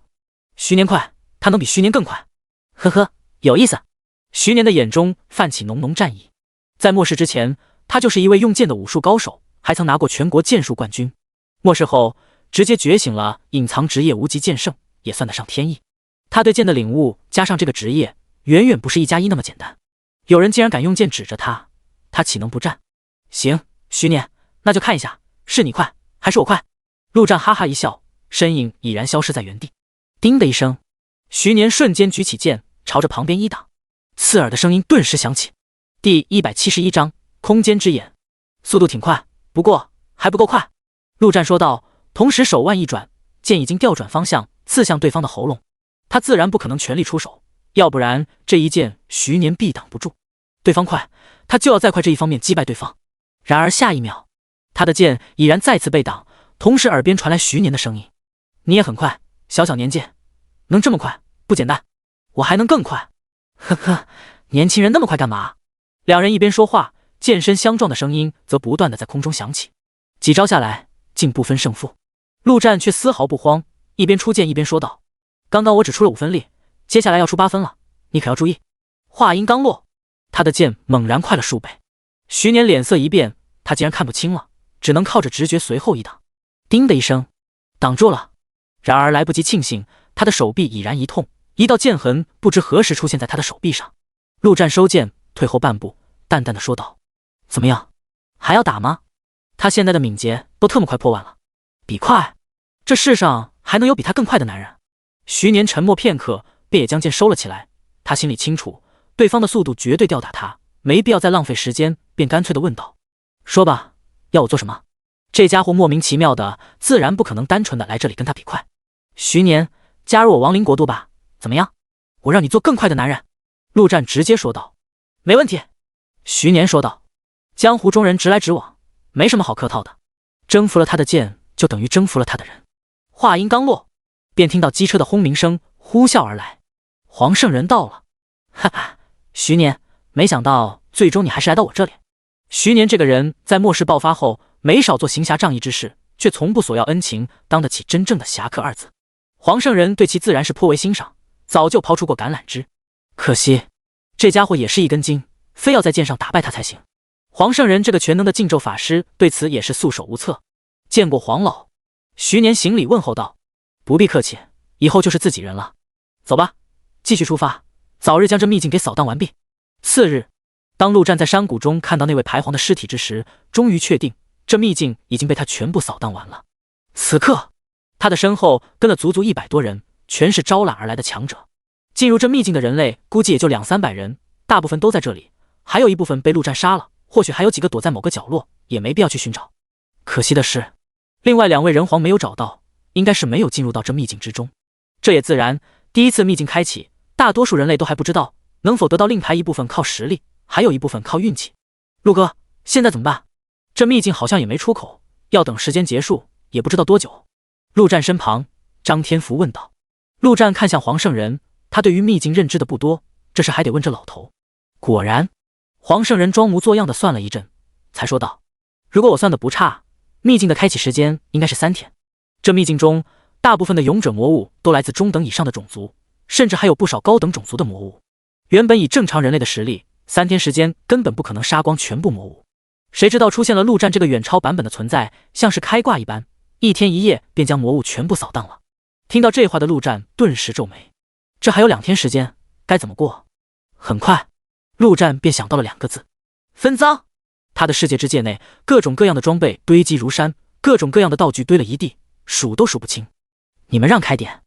徐年快，他能比徐年更快。呵呵，有意思。”徐年的眼中泛起浓浓战意。在末世之前，他就是一位用剑的武术高手，还曾拿过全国剑术冠军。末世后，直接觉醒了隐藏职业无极剑圣，也算得上天意。他对剑的领悟，加上这个职业，远远不是1+1那么简单。有人竟然敢用剑指着他，他岂能不战？行，徐年，那就看一下，是你快还是我快？陆战哈哈一笑，身影已然消失在原地。叮的一声，徐年瞬间举起剑，朝着旁边一挡，刺耳的声音顿时响起。第171章空间之眼。速度挺快，不过还不够快。陆战说道，同时手腕一转，剑已经调转方向，刺向对方的喉咙。他自然不可能全力出手，要不然这一剑徐年必挡不住。对方快，他就要在快这一方面击败对方。然而下一秒，他的剑已然再次被挡，同时耳边传来徐年的声音：“你也很快，小小年纪能这么快不简单，我还能更快。呵呵，年轻人那么快干嘛？”两人一边说话，剑身相撞的声音则不断的在空中响起。几招下来，竟不分胜负。陆战却丝毫不慌，一边出剑一边说道：“刚刚我只出了5分力，接下来要出8分了，你可要注意。”话音刚落，他的剑猛然快了数倍。徐年脸色一变，他竟然看不清了，只能靠着直觉随后一挡。叮的一声，挡住了。然而来不及庆幸，他的手臂已然一痛，一道剑痕不知何时出现在他的手臂上。陆战收剑，退后半步，淡淡的说道：“怎么样，还要打吗？”他现在的敏捷都特么快破万了，比快，这世上还能有比他更快的男人？徐年沉默片刻，便也将剑收了起来。他心里清楚，对方的速度绝对吊打他，没必要再浪费时间，便干脆的问道：“说吧，要我做什么？”这家伙莫名其妙的，自然不可能单纯的来这里跟他比快。徐年，加入我亡灵国度吧，怎么样？我让你做更快的男人。陆战直接说道。没问题。徐年说道。江湖中人直来直往，没什么好客套的。征服了他的剑，就等于征服了他的人。话音刚落，便听到机车的轰鸣声呼啸而来。黄圣人到了。哈哈，徐年，没想到最终你还是来到我这里。徐年这个人在末世爆发后，没少做行侠仗义之事，却从不索要恩情，当得起真正的侠客二字。黄圣人对其自然是颇为欣赏，早就抛出过橄榄枝。可惜这家伙也是一根筋，非要在剑上打败他才行。黄圣人这个全能的禁咒法师对此也是束手无策。见过黄老，徐年行礼问候道：“不必客气，以后就是自己人了。走吧，继续出发，早日将这秘境给扫荡完毕。”次日，当陆战在山谷中看到那位徘徊的尸体之时，终于确定这秘境已经被他全部扫荡完了。此刻，他的身后跟了足足100多人，全是招揽而来的强者。进入这秘境的人类估计也就200-300人，大部分都在这里，还有一部分被陆战杀了，或许还有几个躲在某个角落，也没必要去寻找。可惜的是，另外2位人皇没有找到，应该是没有进入到这秘境之中。这也自然，第一次秘境开启，大多数人类都还不知道能否得到令牌，一部分靠实力，还有一部分靠运气。陆哥，现在怎么办？这秘境好像也没出口，要等时间结束，也不知道多久。陆战身旁，张天福问道。陆战看向黄圣人，他对于秘境认知的不多，这事还得问这老头。果然，黄圣人装模作样的算了一阵，才说道：“如果我算的不差，秘境的开启时间应该是3天。这秘境中，大部分的勇者魔物都来自中等以上的种族，甚至还有不少高等种族的魔物。原本以正常人类的实力，3天时间根本不可能杀光全部魔物。谁知道出现了陆战这个远超版本的存在，像是开挂一般，1天1夜便将魔物全部扫荡了。”听到这话的陆战顿时皱眉，这还有2天时间，该怎么过？很快，陆战便想到了2个字：分赃。他的世界之界内，各种各样的装备堆积如山，各种各样的道具堆了一地，数都数不清。你们让开点！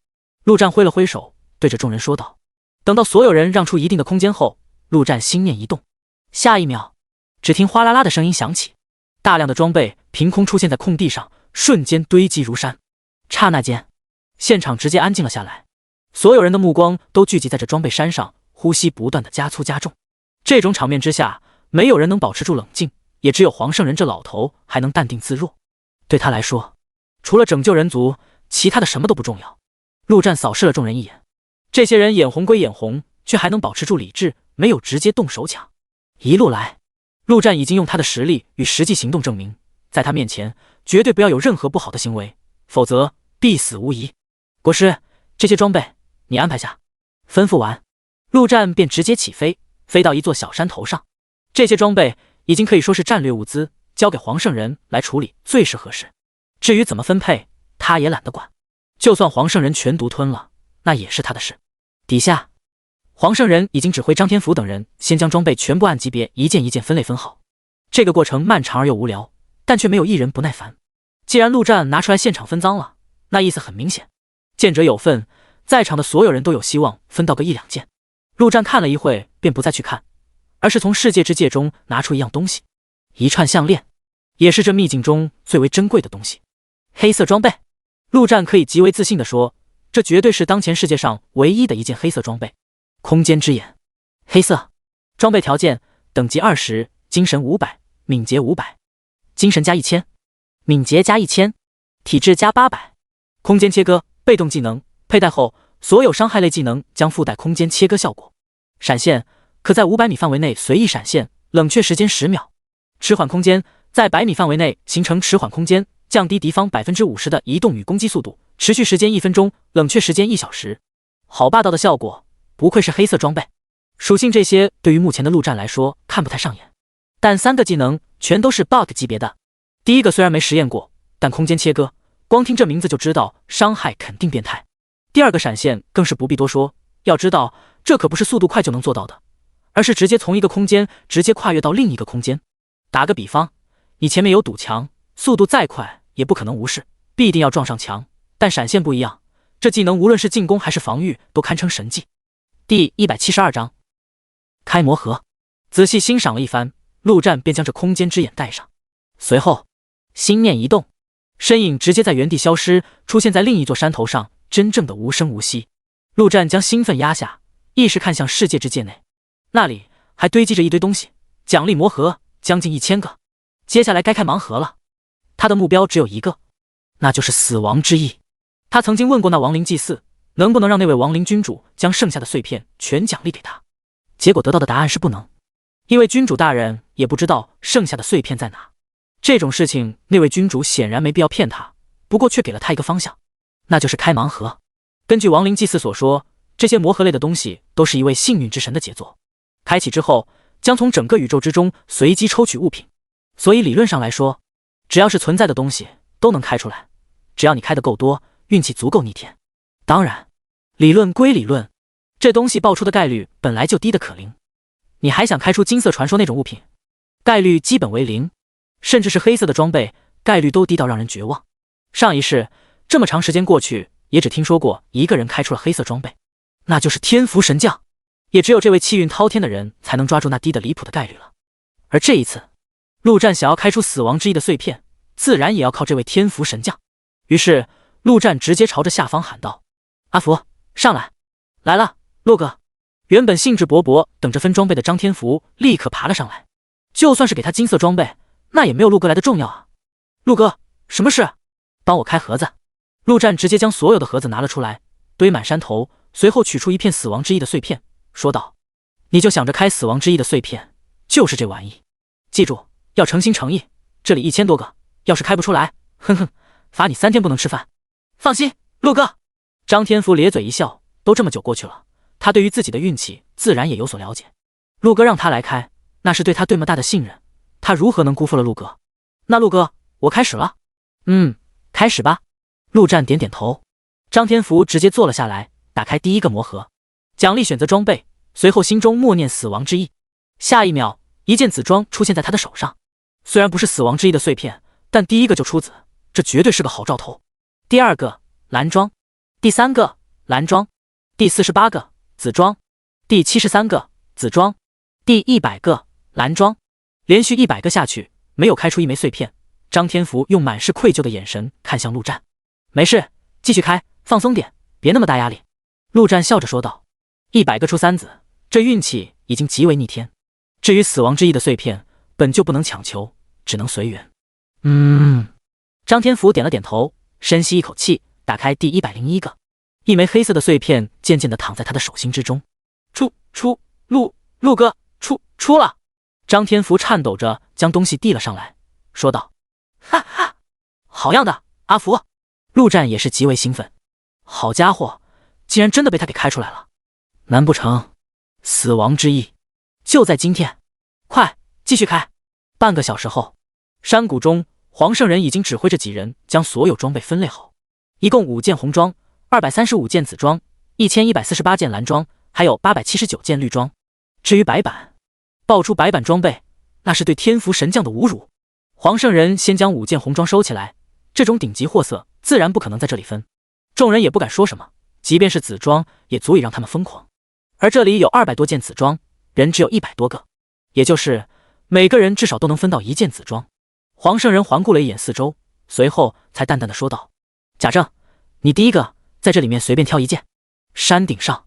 陆战挥了挥手，对着众人说道。等到所有人让出一定的空间后，陆战心念一动，下一秒，只听哗啦啦的声音响起，大量的装备凭空出现在空地上，瞬间堆积如山。刹那间，现场直接安静了下来，所有人的目光都聚集在这装备山上，呼吸不断的加粗加重。这种场面之下，没有人能保持住冷静，也只有黄圣人这老头还能淡定自若。对他来说，除了拯救人族，其他的什么都不重要。陆战扫视了众人一眼，这些人眼红归眼红，却还能保持住理智，没有直接动手抢。一路来，陆战已经用他的实力与实际行动证明，在他面前绝对不要有任何不好的行为，否则必死无疑。国师，这些装备你安排下。吩咐完，陆战便直接起飞，飞到一座小山头上。这些装备已经可以说是战略物资，交给黄圣人来处理最是合适。至于怎么分配，他也懒得管。就算黄圣人全独吞了，那也是他的事。底下，黄圣人已经指挥张天福等人先将装备全部按级别一件一件分类分好。这个过程漫长而又无聊，但却没有一人不耐烦。既然陆战拿出来现场分赃了，那意思很明显，见者有份，在场的所有人都有希望分到个1-2件。陆战看了一会，便不再去看，而是从世界之戒中拿出一样东西，一串项链，也是这秘境中最为珍贵的东西。黑色装备，陆战可以极为自信地说，这绝对是当前世界上唯一的一件黑色装备。空间之眼，黑色装备条件：等级20，精神500，敏捷500，精神加1000，敏捷加1000，体质加800。空间切割，被动技能，佩戴后所有伤害类技能将附带空间切割效果。闪现，可在500米范围内随意闪现，冷却时间10秒。迟缓空间，在100米范围内形成迟缓空间，降低敌方50%的移动与攻击速度，持续时间1分钟，冷却时间1小时。好霸道的效果，不愧是黑色装备。属性这些对于目前的陆战来说看不太上眼，但3个技能全都是 bug 级别的。第一个虽然没实验过，但空间切割，光听这名字就知道伤害肯定变态。第2个闪现更是不必多说，要知道这可不是速度快就能做到的，而是直接从一个空间直接跨越到另一个空间。打个比方，你前面有堵墙，速度再快也不可能无视，必定要撞上墙，但闪现不一样，这技能无论是进攻还是防御都堪称神技。第172章开魔盒。仔细欣赏了一番，陆战便将这空间之眼戴上，随后心念一动，身影直接在原地消失，出现在另一座山头上，真正的无声无息。陆战将兴奋压下，意识看向世界之界内，那里还堆积着一堆东西，奖励魔盒将近1000个。接下来该开盲盒了。他的目标只有一个，那就是死亡之翼。他曾经问过那亡灵祭祀，能不能让那位亡灵君主将剩下的碎片全奖励给他，结果得到的答案是不能，因为君主大人也不知道剩下的碎片在哪。这种事情那位君主显然没必要骗他，不过却给了他一个方向，那就是开盲盒。根据亡灵祭祀所说，这些魔盒类的东西都是一位幸运之神的杰作，开启之后将从整个宇宙之中随机抽取物品，所以理论上来说，只要是存在的东西都能开出来，只要你开的够多，运气足够逆天。当然，理论归理论，这东西爆出的概率本来就低得可怜。你还想开出金色传说那种物品，概率基本为零，甚至是黑色的装备，概率都低到让人绝望。上一世这么长时间过去，也只听说过一个人开出了黑色装备，那就是天福神将，也只有这位气运滔天的人才能抓住那低得离谱的概率了。而这一次，陆战想要开出死亡之翼的碎片，自然也要靠这位天福神将。于是陆战直接朝着下方喊道：阿福，上来！来了，陆哥。原本兴致勃勃等着分装备的张天福立刻爬了上来，就算是给他金色装备，那也没有陆哥来的重要啊。陆哥，什么事？帮我开盒子。陆战直接将所有的盒子拿了出来，堆满山头，随后取出一片死亡之翼的碎片，说道：你就想着开死亡之翼的碎片，就是这玩意。记住，要诚心诚意，这里1000多个，要是开不出来，哼哼，罚你3天不能吃饭。放心，陆哥。张天福咧嘴一笑，都这么久过去了，他对于自己的运气自然也有所了解。陆哥让他来开，那是对他这么大的信任，他如何能辜负了陆哥？那陆哥，我开始了。开始吧。陆战点点头。张天福直接坐了下来，打开第一个魔盒，奖励选择装备，随后心中默念死亡之翼。下一秒，一件紫装出现在他的手上。虽然不是死亡之翼的碎片，但第一个就出紫，这绝对是个好兆头。第二个蓝装，第3个蓝装，第48个紫装，第73个紫装，第100个蓝装。连续100个下去，没有开出一枚碎片。张天福用满是愧疚的眼神看向陆战。没事，继续开，放松点，别那么大压力。陆战笑着说道。100个出3紫，这运气已经极为逆天。至于死亡之翼的碎片，本就不能强求，只能随缘。张天福点了点头，深吸一口气，打开第101个。一枚黑色的碎片渐渐地躺在他的手心之中。陆哥，出了！张天福颤抖着将东西递了上来，说道：哈哈，好样的，阿福！陆战也是极为兴奋，好家伙，竟然真的被他给开出来了！难不成死亡之翼就在今天？快继续开！半个小时后，山谷中，黄圣人已经指挥着几人将所有装备分类好，一共5件红装，235件紫装，1148件蓝装，还有879件绿装。至于白板，爆出白板装备，那是对天福神将的侮辱。黄圣人先将5件红装收起来，这种顶级货色自然不可能在这里分，众人也不敢说什么，即便是紫装也足以让他们疯狂。而这里有200多件紫装，人只有100多个，也就是每个人至少都能分到1件紫装。黄圣人环顾了一眼四周，随后才淡淡的说道：贾政，你第一个在这里面随便挑1件。山顶上，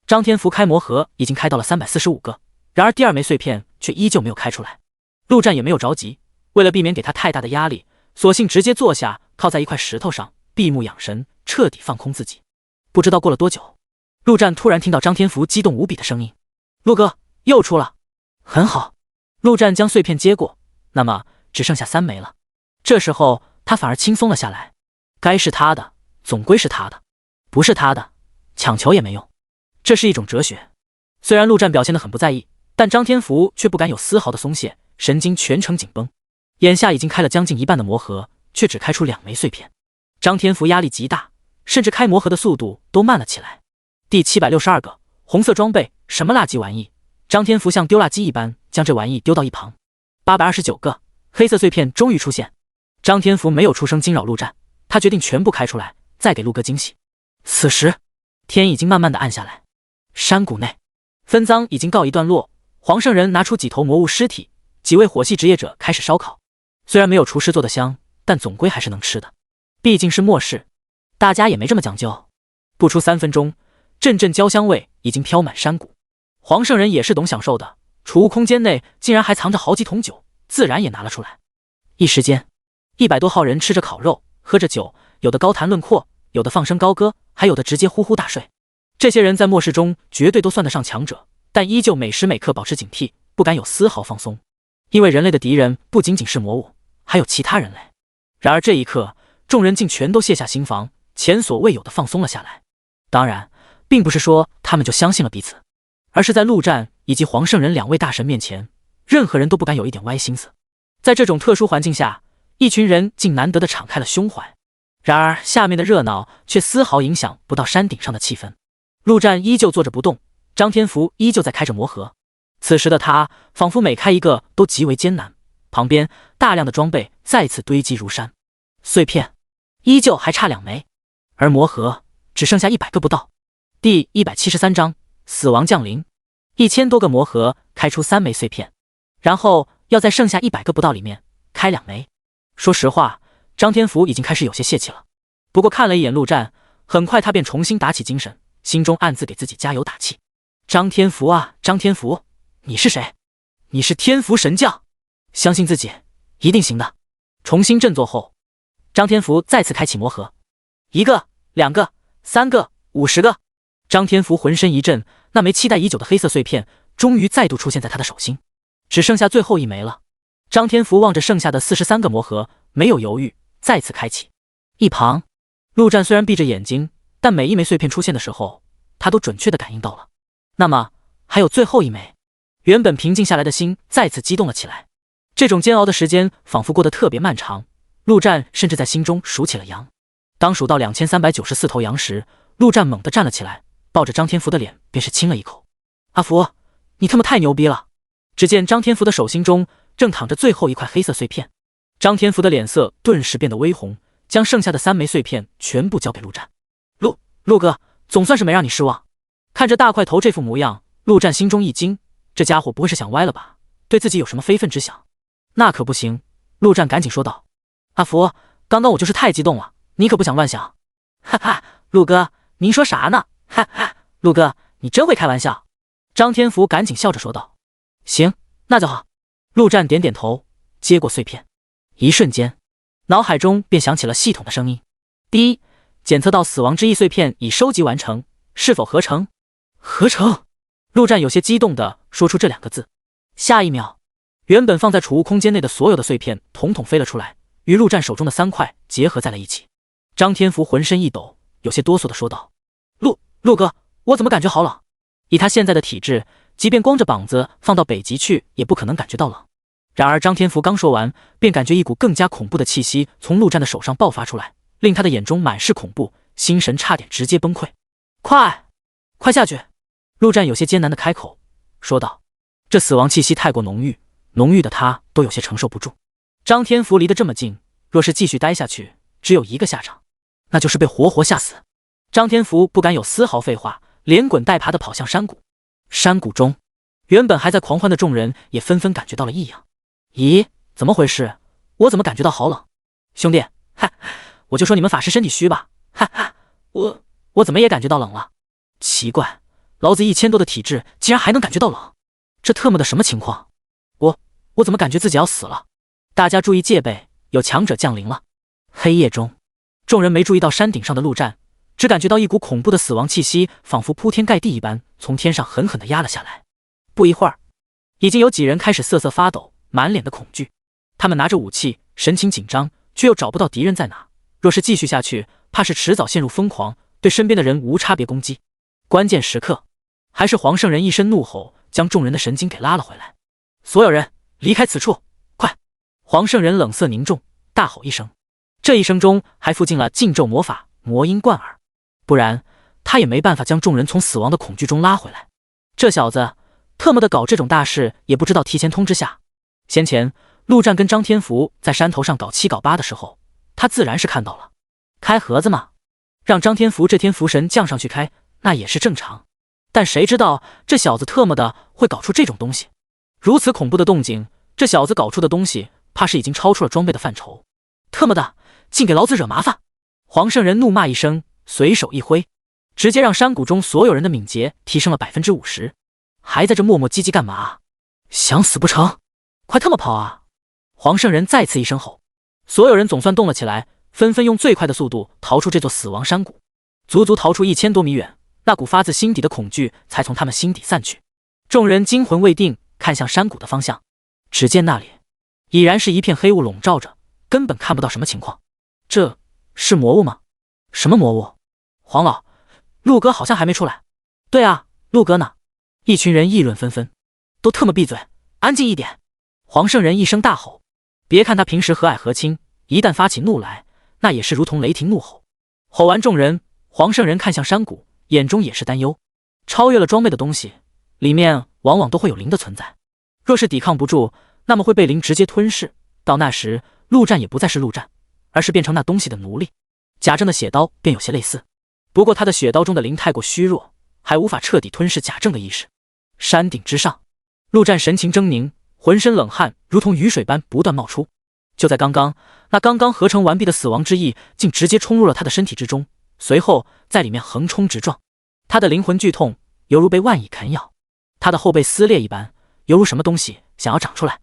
张天福开魔盒已经开到了345个，然而第2枚碎片却依旧没有开出来。陆战也没有着急，为了避免给他太大的压力，索性直接坐下，靠在一块石头上，闭目养神，彻底放空自己。不知道过了多久，陆战突然听到张天福激动无比的声音：陆哥，又出了！很好。陆战将碎片接过，那么只剩下3枚了。这时候他反而轻松了下来，该是他的总归是他的，不是他的强求也没用，这是一种哲学。虽然陆战表现得很不在意，但张天福却不敢有丝毫的松懈，神经全程紧绷。眼下已经开了将近一半的魔盒，却只开出2枚碎片，张天福压力极大，甚至开魔盒的速度都慢了起来。第762个红色装备，什么垃圾玩意？张天福像丢垃圾一般将这玩意丢到一旁。829个黑色碎片终于出现，张天福没有出声惊扰陆战，他决定全部开出来，再给陆哥惊喜。此时天已经慢慢的暗下来，山谷内分赃已经告一段落，黄圣人拿出几头魔物尸体，几位火系职业者开始烧烤。虽然没有厨师做的香，但总归还是能吃的，毕竟是末世，大家也没这么讲究。不出3分钟，阵阵焦香味已经飘满山谷。黄圣人也是懂享受的，储物空间内竟然还藏着好几桶酒，自然也拿了出来。一时间，100多号人吃着烤肉，喝着酒，有的高谈论阔，有的放声高歌，还有的直接呼呼大睡。这些人在末世中绝对都算得上强者，但依旧每时每刻保持警惕，不敢有丝毫放松。因为人类的敌人不仅仅是魔物，还有其他人类。然而这一刻，众人竟全都卸下心防，前所未有的放松了下来。当然，并不是说他们就相信了彼此，而是在陆战以及黄圣人2位大神面前，任何人都不敢有一点歪心思。在这种特殊环境下，一群人竟难得的敞开了胸怀。然而下面的热闹却丝毫影响不到山顶上的气氛。陆战依旧坐着不动，张天福依旧在开着魔盒。此时的他仿佛每开一个都极为艰难，旁边大量的装备再次堆积如山，碎片依旧还差2枚，而魔盒只剩下100个不到。第173章死亡降临，1000多个魔盒开出3枚碎片，然后要在剩下100个不到里面开2枚。说实话，张天福已经开始有些泄气了。不过看了一眼陆战，很快他便重新打起精神，心中暗自给自己加油打气。张天福啊，张天福，你是谁？你是天福神将，相信自己，一定行的。重新振作后，张天福再次开启魔盒，1个、2个、3个、50个。张天福浑身一震，那枚期待已久的黑色碎片终于再度出现在他的手心，只剩下最后1枚了。张天福望着剩下的43个魔盒，没有犹豫，再次开启。一旁，陆战虽然闭着眼睛，但每1枚碎片出现的时候，他都准确地感应到了。那么还有最后1枚，原本平静下来的心再次激动了起来。这种煎熬的时间仿佛过得特别漫长，陆战甚至在心中数起了羊。当数到2394头羊时，陆战猛地站了起来，抱着张天福的脸便是亲了一口。阿福，你他妈太牛逼了！只见张天福的手心中正躺着最后1块黑色碎片，张天福的脸色顿时变得微红，将剩下的3枚碎片全部交给陆战。陆哥，总算是没让你失望。看着大块头这副模样，陆战心中一惊，这家伙不会是想歪了吧？对自己有什么非分之想？那可不行！陆战赶紧说道：“阿福，刚刚我就是太激动了，你可不想乱想。”哈哈，陆哥，您说啥呢？哈哈，陆哥，你真会开玩笑。张天福赶紧笑着说道：“行，那就好。”陆战点点头，接过碎片。一瞬间，脑海中便响起了系统的声音：第一，检测到死亡之翼碎片已收集完成，是否合成？合成！陆战有些激动地说出这2个字。下一秒，原本放在储物空间内的所有的碎片统统飞了出来，与陆战手中的3块结合在了一起。张天福浑身一抖，有些哆嗦地说道：“陆哥，我怎么感觉好冷？以他现在的体质，即便光着膀子放到北极去，也不可能感觉到冷。”然而张天福刚说完，便感觉一股更加恐怖的气息从陆战的手上爆发出来，令他的眼中满是恐怖，心神差点直接崩溃。快下去！陆战有些艰难地开口说道。这死亡气息太过浓郁，浓郁的他都有些承受不住。张天福离得这么近，若是继续待下去，只有一个下场，那就是被活活吓死。张天福不敢有丝毫废话，连滚带爬地跑向山谷。山谷中，原本还在狂欢的众人也纷纷感觉到了异样。咦，怎么回事？我怎么感觉到好冷？兄弟，我就说你们法师身体虚吧，我怎么也感觉到冷了？奇怪，老子1000多的体质竟然还能感觉到冷，这特么的什么情况？我怎么感觉自己要死了？大家注意戒备，有强者降临了。黑夜中，众人没注意到山顶上的陆战，只感觉到一股恐怖的死亡气息仿佛铺天盖地一般从天上狠狠地压了下来。不一会儿，已经有几人开始瑟瑟发抖，满脸的恐惧。他们拿着武器，神情紧张，却又找不到敌人在哪。若是继续下去，怕是迟早陷入疯狂，对身边的人无差别攻击。关键时刻，还是黄圣人一声怒吼，将众人的神经给拉了回来。所有人离开此处，快！黄圣人冷色凝重，大吼一声，这一声中还附进了禁咒魔法魔音贯耳，不然他也没办法将众人从死亡的恐惧中拉回来。这小子特么的搞这种大事也不知道提前通知下。先前陆战跟张天福在山头上搞7搞8的时候，他自然是看到了。开盒子嘛，让张天福这天福神降上去开，那也是正常。但谁知道这小子特么的会搞出这种东西？如此恐怖的动静，这小子搞出的东西怕是已经超出了装备的范畴。特么的，竟给老子惹麻烦！黄圣人怒骂一声，随手一挥，直接让山谷中所有人的敏捷提升了50%。还在这磨磨唧唧干嘛？想死不成？快他妈跑啊！黄圣人再次一声吼，所有人总算动了起来，纷纷用最快的速度逃出这座死亡山谷，足足逃出1000多米远，那股发自心底的恐惧才从他们心底散去。众人惊魂未定，看向山谷的方向，只见那里已然是一片黑雾笼罩着，根本看不到什么情况。这是魔物吗？什么魔物？黄老，陆哥好像还没出来。对啊，陆哥呢？一群人议论纷纷。都特么闭嘴，安静一点！黄圣人一声大吼。别看他平时和蔼和亲，一旦发起怒来，那也是如同雷霆怒吼。吼完众人，黄圣人看向山谷，眼中也是担忧。超越了装备的东西，里面往往都会有灵的存在。若是抵抗不住，那么会被灵直接吞噬。到那时，陆战也不再是陆战，而是变成那东西的奴隶。贾政的血刀便有些类似，不过他的血刀中的灵太过虚弱，还无法彻底吞噬贾政的意识。山顶之上，陆战神情狰狞，浑身冷汗如同雨水般不断冒出。就在刚刚，那刚刚合成完毕的死亡之翼竟直接冲入了他的身体之中，随后在里面横冲直撞。他的灵魂剧痛，犹如被万蚁啃咬，他的后背撕裂一般，犹如什么东西想要长出来。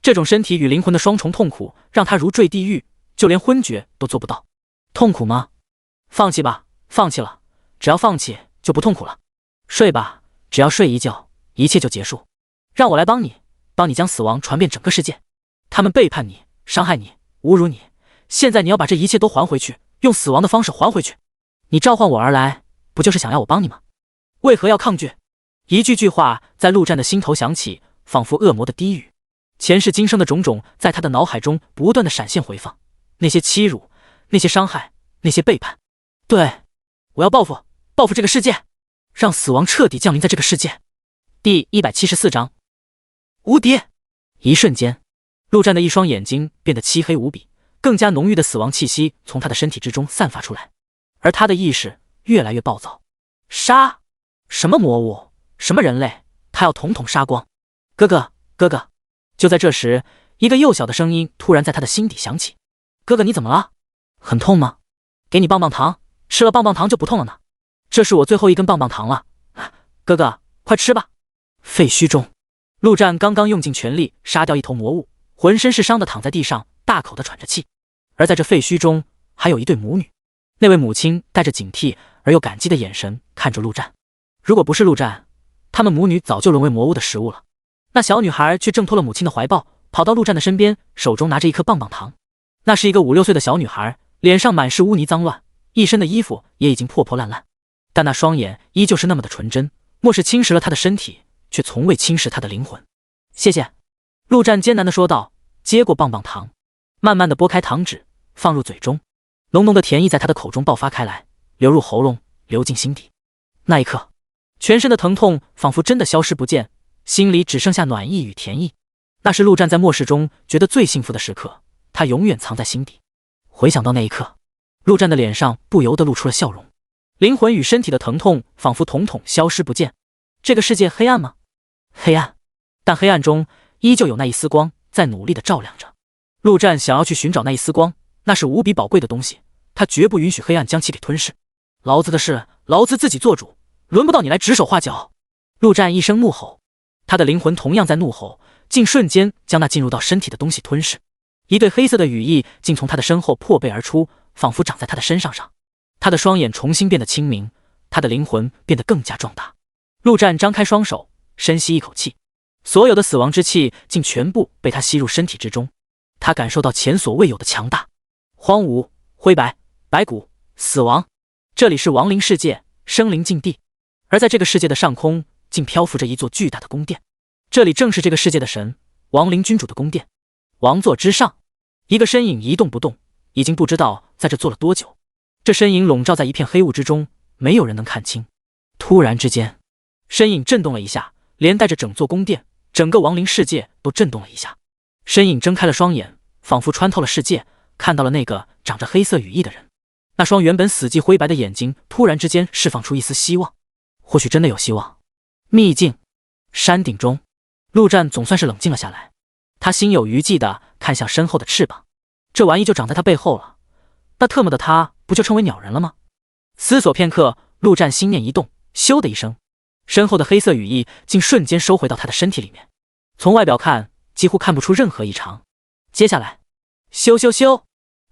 这种身体与灵魂的双重痛苦让他如坠地狱，就连昏厥都做不到。痛苦吗？放弃吧，放弃了，只要放弃就不痛苦了。睡吧，只要睡一觉，一切就结束。让我来帮你将死亡传遍整个世界。他们背叛你，伤害你，侮辱你，现在你要把这一切都还回去，用死亡的方式还回去。你召唤我而来，不就是想要我帮你吗？为何要抗拒？一句句话在陆战的心头响起，仿佛恶魔的低语。前世今生的种种在他的脑海中不断的闪现回放，那些欺辱，那些伤害，那些背叛。对，我要报复，报复这个世界，让死亡彻底降临在这个世界。第174章无敌。一瞬间，陆战的一双眼睛变得漆黑无比，更加浓郁的死亡气息从他的身体之中散发出来，而他的意识越来越暴躁。杀！什么魔物，什么人类，他要统统杀光！哥哥，哥哥！就在这时，一个幼小的声音突然在他的心底响起：哥哥，你怎么了？很痛吗？给你棒棒糖，吃了棒棒糖就不痛了呢。这是我最后一根棒棒糖了，哥哥，快吃吧。废墟中，陆战刚刚用尽全力杀掉一头魔物，浑身是伤的躺在地上，大口的喘着气。而在这废墟中，还有一对母女。那位母亲带着警惕而又感激的眼神看着陆战。如果不是陆战，他们母女早就沦为魔物的食物了。那小女孩却挣脱了母亲的怀抱，跑到陆战的身边，手中拿着一颗棒棒糖。那是一个5、6岁的小女孩，脸上满是污泥脏乱，一身的衣服也已经破破烂烂，但那双眼依旧是那么的纯真，莫是侵蚀了她的身体，却从未侵蚀她的灵魂。谢谢，陆战艰难地说道，接过棒棒糖，慢慢地剥开糖纸，放入嘴中，浓浓的甜意在他的口中爆发开来，流入喉咙，流进心底。那一刻，全身的疼痛仿佛真的消失不见，心里只剩下暖意与甜意。那是陆战在末世中觉得最幸福的时刻，他永远藏在心底。回想到那一刻，陆战的脸上不由得露出了笑容，灵魂与身体的疼痛仿佛统统消失不见。这个世界黑暗吗？黑暗，但黑暗中依旧有那一丝光在努力地照亮着。陆战想要去寻找那一丝光，那是无比宝贵的东西，他绝不允许黑暗将其给吞噬。老子的事，老子自己做主，轮不到你来指手画脚。陆战一声怒吼，他的灵魂同样在怒吼，竟瞬间将那进入到身体的东西吞噬。一对黑色的羽翼竟从他的身后破背而出，仿佛长在他的身上上。他的双眼重新变得清明，他的灵魂变得更加壮大。陆战张开双手，深吸一口气，所有的死亡之气竟全部被他吸入身体之中。他感受到前所未有的强大。荒芜、灰白、白骨、死亡，这里是亡灵世界，生灵禁地。而在这个世界的上空，竟漂浮着一座巨大的宫殿，这里正是这个世界的神亡灵君主的宫殿。王座之上，一个身影一动不动，已经不知道在这坐了多久。这身影笼罩在一片黑雾之中，没有人能看清。突然之间，身影震动了一下，连带着整座宫殿，整个亡灵世界都震动了一下。身影睁开了双眼，仿佛穿透了世界，看到了那个长着黑色羽翼的人。那双原本死寂灰白的眼睛突然之间释放出一丝希望，或许真的有希望。秘境山顶中，陆战总算是冷静了下来，他心有余悸地看向身后的翅膀，这玩意就长在他背后了，那特么的他不就称为鸟人了吗？思索片刻，陆战心念一动，咻的一声，身后的黑色羽翼竟瞬间收回到他的身体里面。从外表看，几乎看不出任何异常，接下来，咻咻咻，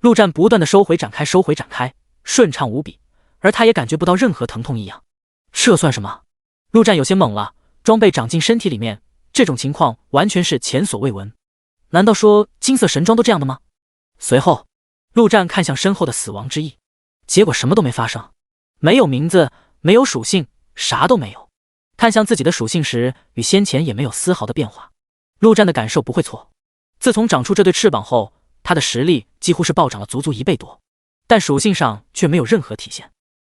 陆战不断的收回展开，收回展开，顺畅无比，而他也感觉不到任何疼痛异样。这算什么？陆战有些懵了，装备长进身体里面，这种情况完全是前所未闻。难道说金色神装都这样的吗？随后，陆战看向身后的死亡之翼，结果什么都没发生，没有名字，没有属性，啥都没有。看向自己的属性时，与先前也没有丝毫的变化。陆战的感受不会错，自从长出这对翅膀后，他的实力几乎是暴涨了足足1倍多，但属性上却没有任何体现，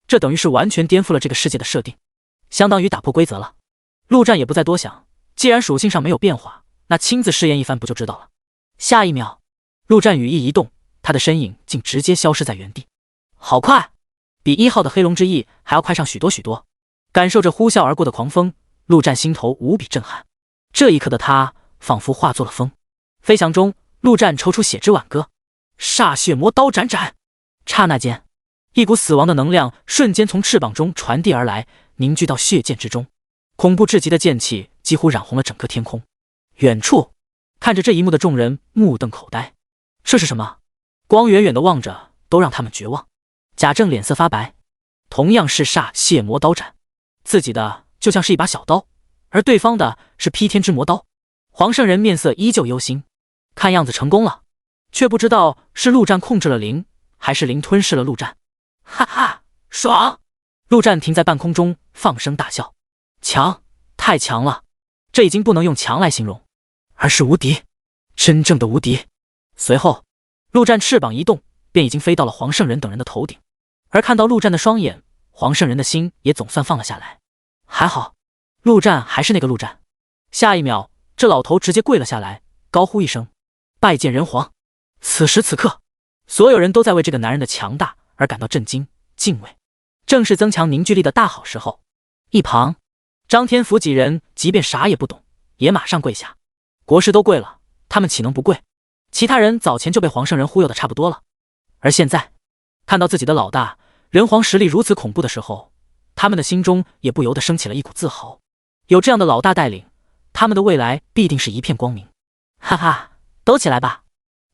这等于是完全颠覆了这个世界的设定，相当于打破规则了。陆战也不再多想，既然属性上没有变化，那亲自试验一番不就知道了。下一秒，陆战羽翼一动，他的身影竟直接消失在原地。好快，比1号的黑龙之翼还要快上许多许多。感受着呼啸而过的狂风，陆战心头无比震撼。这一刻的他仿佛化作了风。飞翔中，陆战抽出血之挽歌，煞血魔刀斩斩。刹那间，一股死亡的能量瞬间从翅膀中传递而来，凝聚到血剑之中。恐怖至极的剑气几乎染红了整个天空。远处看着这一幕的众人目瞪口呆，这是什么？光远远的望着都让他们绝望。贾政脸色发白，同样是煞血魔刀斩，自己的就像是一把小刀，而对方的是披天之魔刀。黄圣人面色依旧忧心，看样子成功了，却不知道是陆战控制了灵，还是灵吞噬了陆战。哈哈，爽！陆战停在半空中，放声大笑。强，太强了，这已经不能用强来形容，而是无敌，真正的无敌。随后，陆战翅膀一动，便已经飞到了黄圣人等人的头顶。而看到陆战的双眼，黄圣人的心也总算放了下来。还好，陆战还是那个陆战。下一秒，这老头直接跪了下来，高呼一声：“拜见人皇！”此时此刻，所有人都在为这个男人的强大而感到震惊、敬畏，正是增强凝聚力的大好时候。一旁，张天福几人即便啥也不懂，也马上跪下。国师都跪了，他们岂能不跪？其他人早前就被黄圣人忽悠的差不多了，而现在看到自己的老大人皇实力如此恐怖的时候，他们的心中也不由得升起了一股自豪。有这样的老大带领，他们的未来必定是一片光明。哈哈，都起来吧！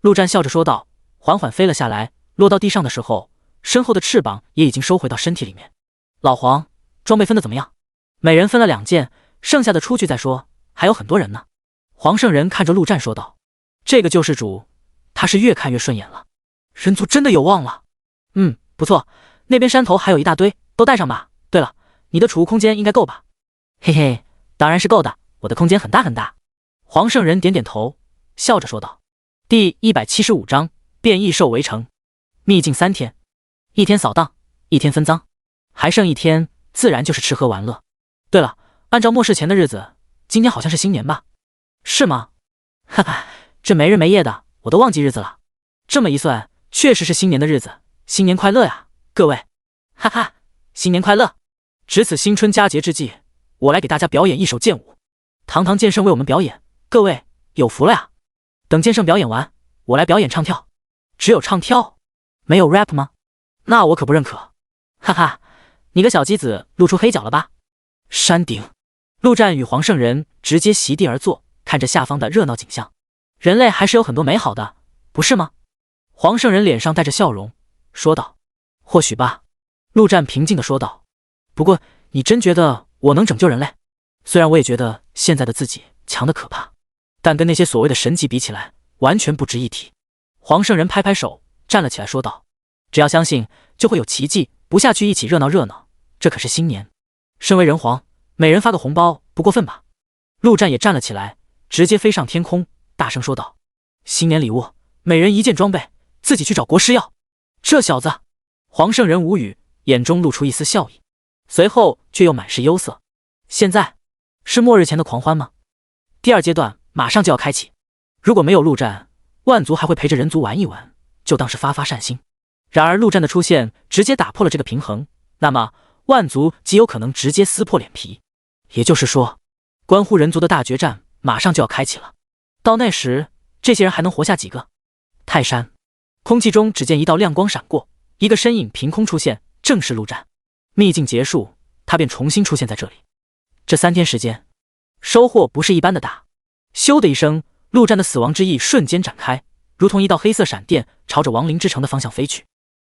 陆战笑着说道，缓缓飞了下来，落到地上的时候，身后的翅膀也已经收回到身体里面。老黄，装备分的怎么样？每人分了2件，剩下的出去再说，还有很多人呢。黄圣人看着陆战说道，这个救世主，他是越看越顺眼了，人族真的有望了。不错，那边山头还有一大堆，都带上吧。对了，你的储物空间应该够吧？嘿嘿，当然是够的，我的空间很大很大。黄圣人点点头，笑着说道。第175章变异兽围城。秘境3天，1天扫荡，1天分赃，还剩1天，自然就是吃喝玩乐。对了，按照末世前的日子，今天好像是新年吧？是吗？哈哈，这没日没夜的，我都忘记日子了。这么一算，确实是新年的日子，新年快乐呀，各位！哈哈，新年快乐！值此新春佳节之际，我来给大家表演一首剑舞。堂堂剑圣为我们表演，各位有福了呀！等剑圣表演完，我来表演唱跳。只有唱跳，没有 rap 吗？那我可不认可。哈哈，你个小鸡子露出黑脚了吧？山顶，陆战与黄圣人直接席地而坐，看着下方的热闹景象。人类还是有很多美好的，不是吗？黄圣人脸上带着笑容说道。或许吧，陆战平静地说道。不过你真觉得我能拯救人类？虽然我也觉得现在的自己强得可怕，但跟那些所谓的神级比起来，完全不值一提。黄圣人拍拍手，站了起来说道，只要相信，就会有奇迹，不下去一起热闹热闹，这可是新年。身为人皇，每人发个红包，不过分吧？陆战也站了起来，直接飞上天空，大声说道，新年礼物，每人1件装备，自己去找国师要。这小子！黄圣人无语，眼中露出一丝笑意，随后却又满是忧色。现在是末日前的狂欢吗？第2阶段马上就要开启，如果没有陆战，万族还会陪着人族玩一玩，就当是发发善心。然而陆战的出现直接打破了这个平衡，那么万族极有可能直接撕破脸皮。也就是说，关乎人族的大决战马上就要开启了。到那时，这些人还能活下几个？泰山空气中只见一道亮光闪过，一个身影凭空出现，正是陆战。秘境结束，他便重新出现在这里。这3天时间，收获不是一般的大。咻的一声，陆战的死亡之翼瞬间展开，如同一道黑色闪电，朝着亡灵之城的方向飞去。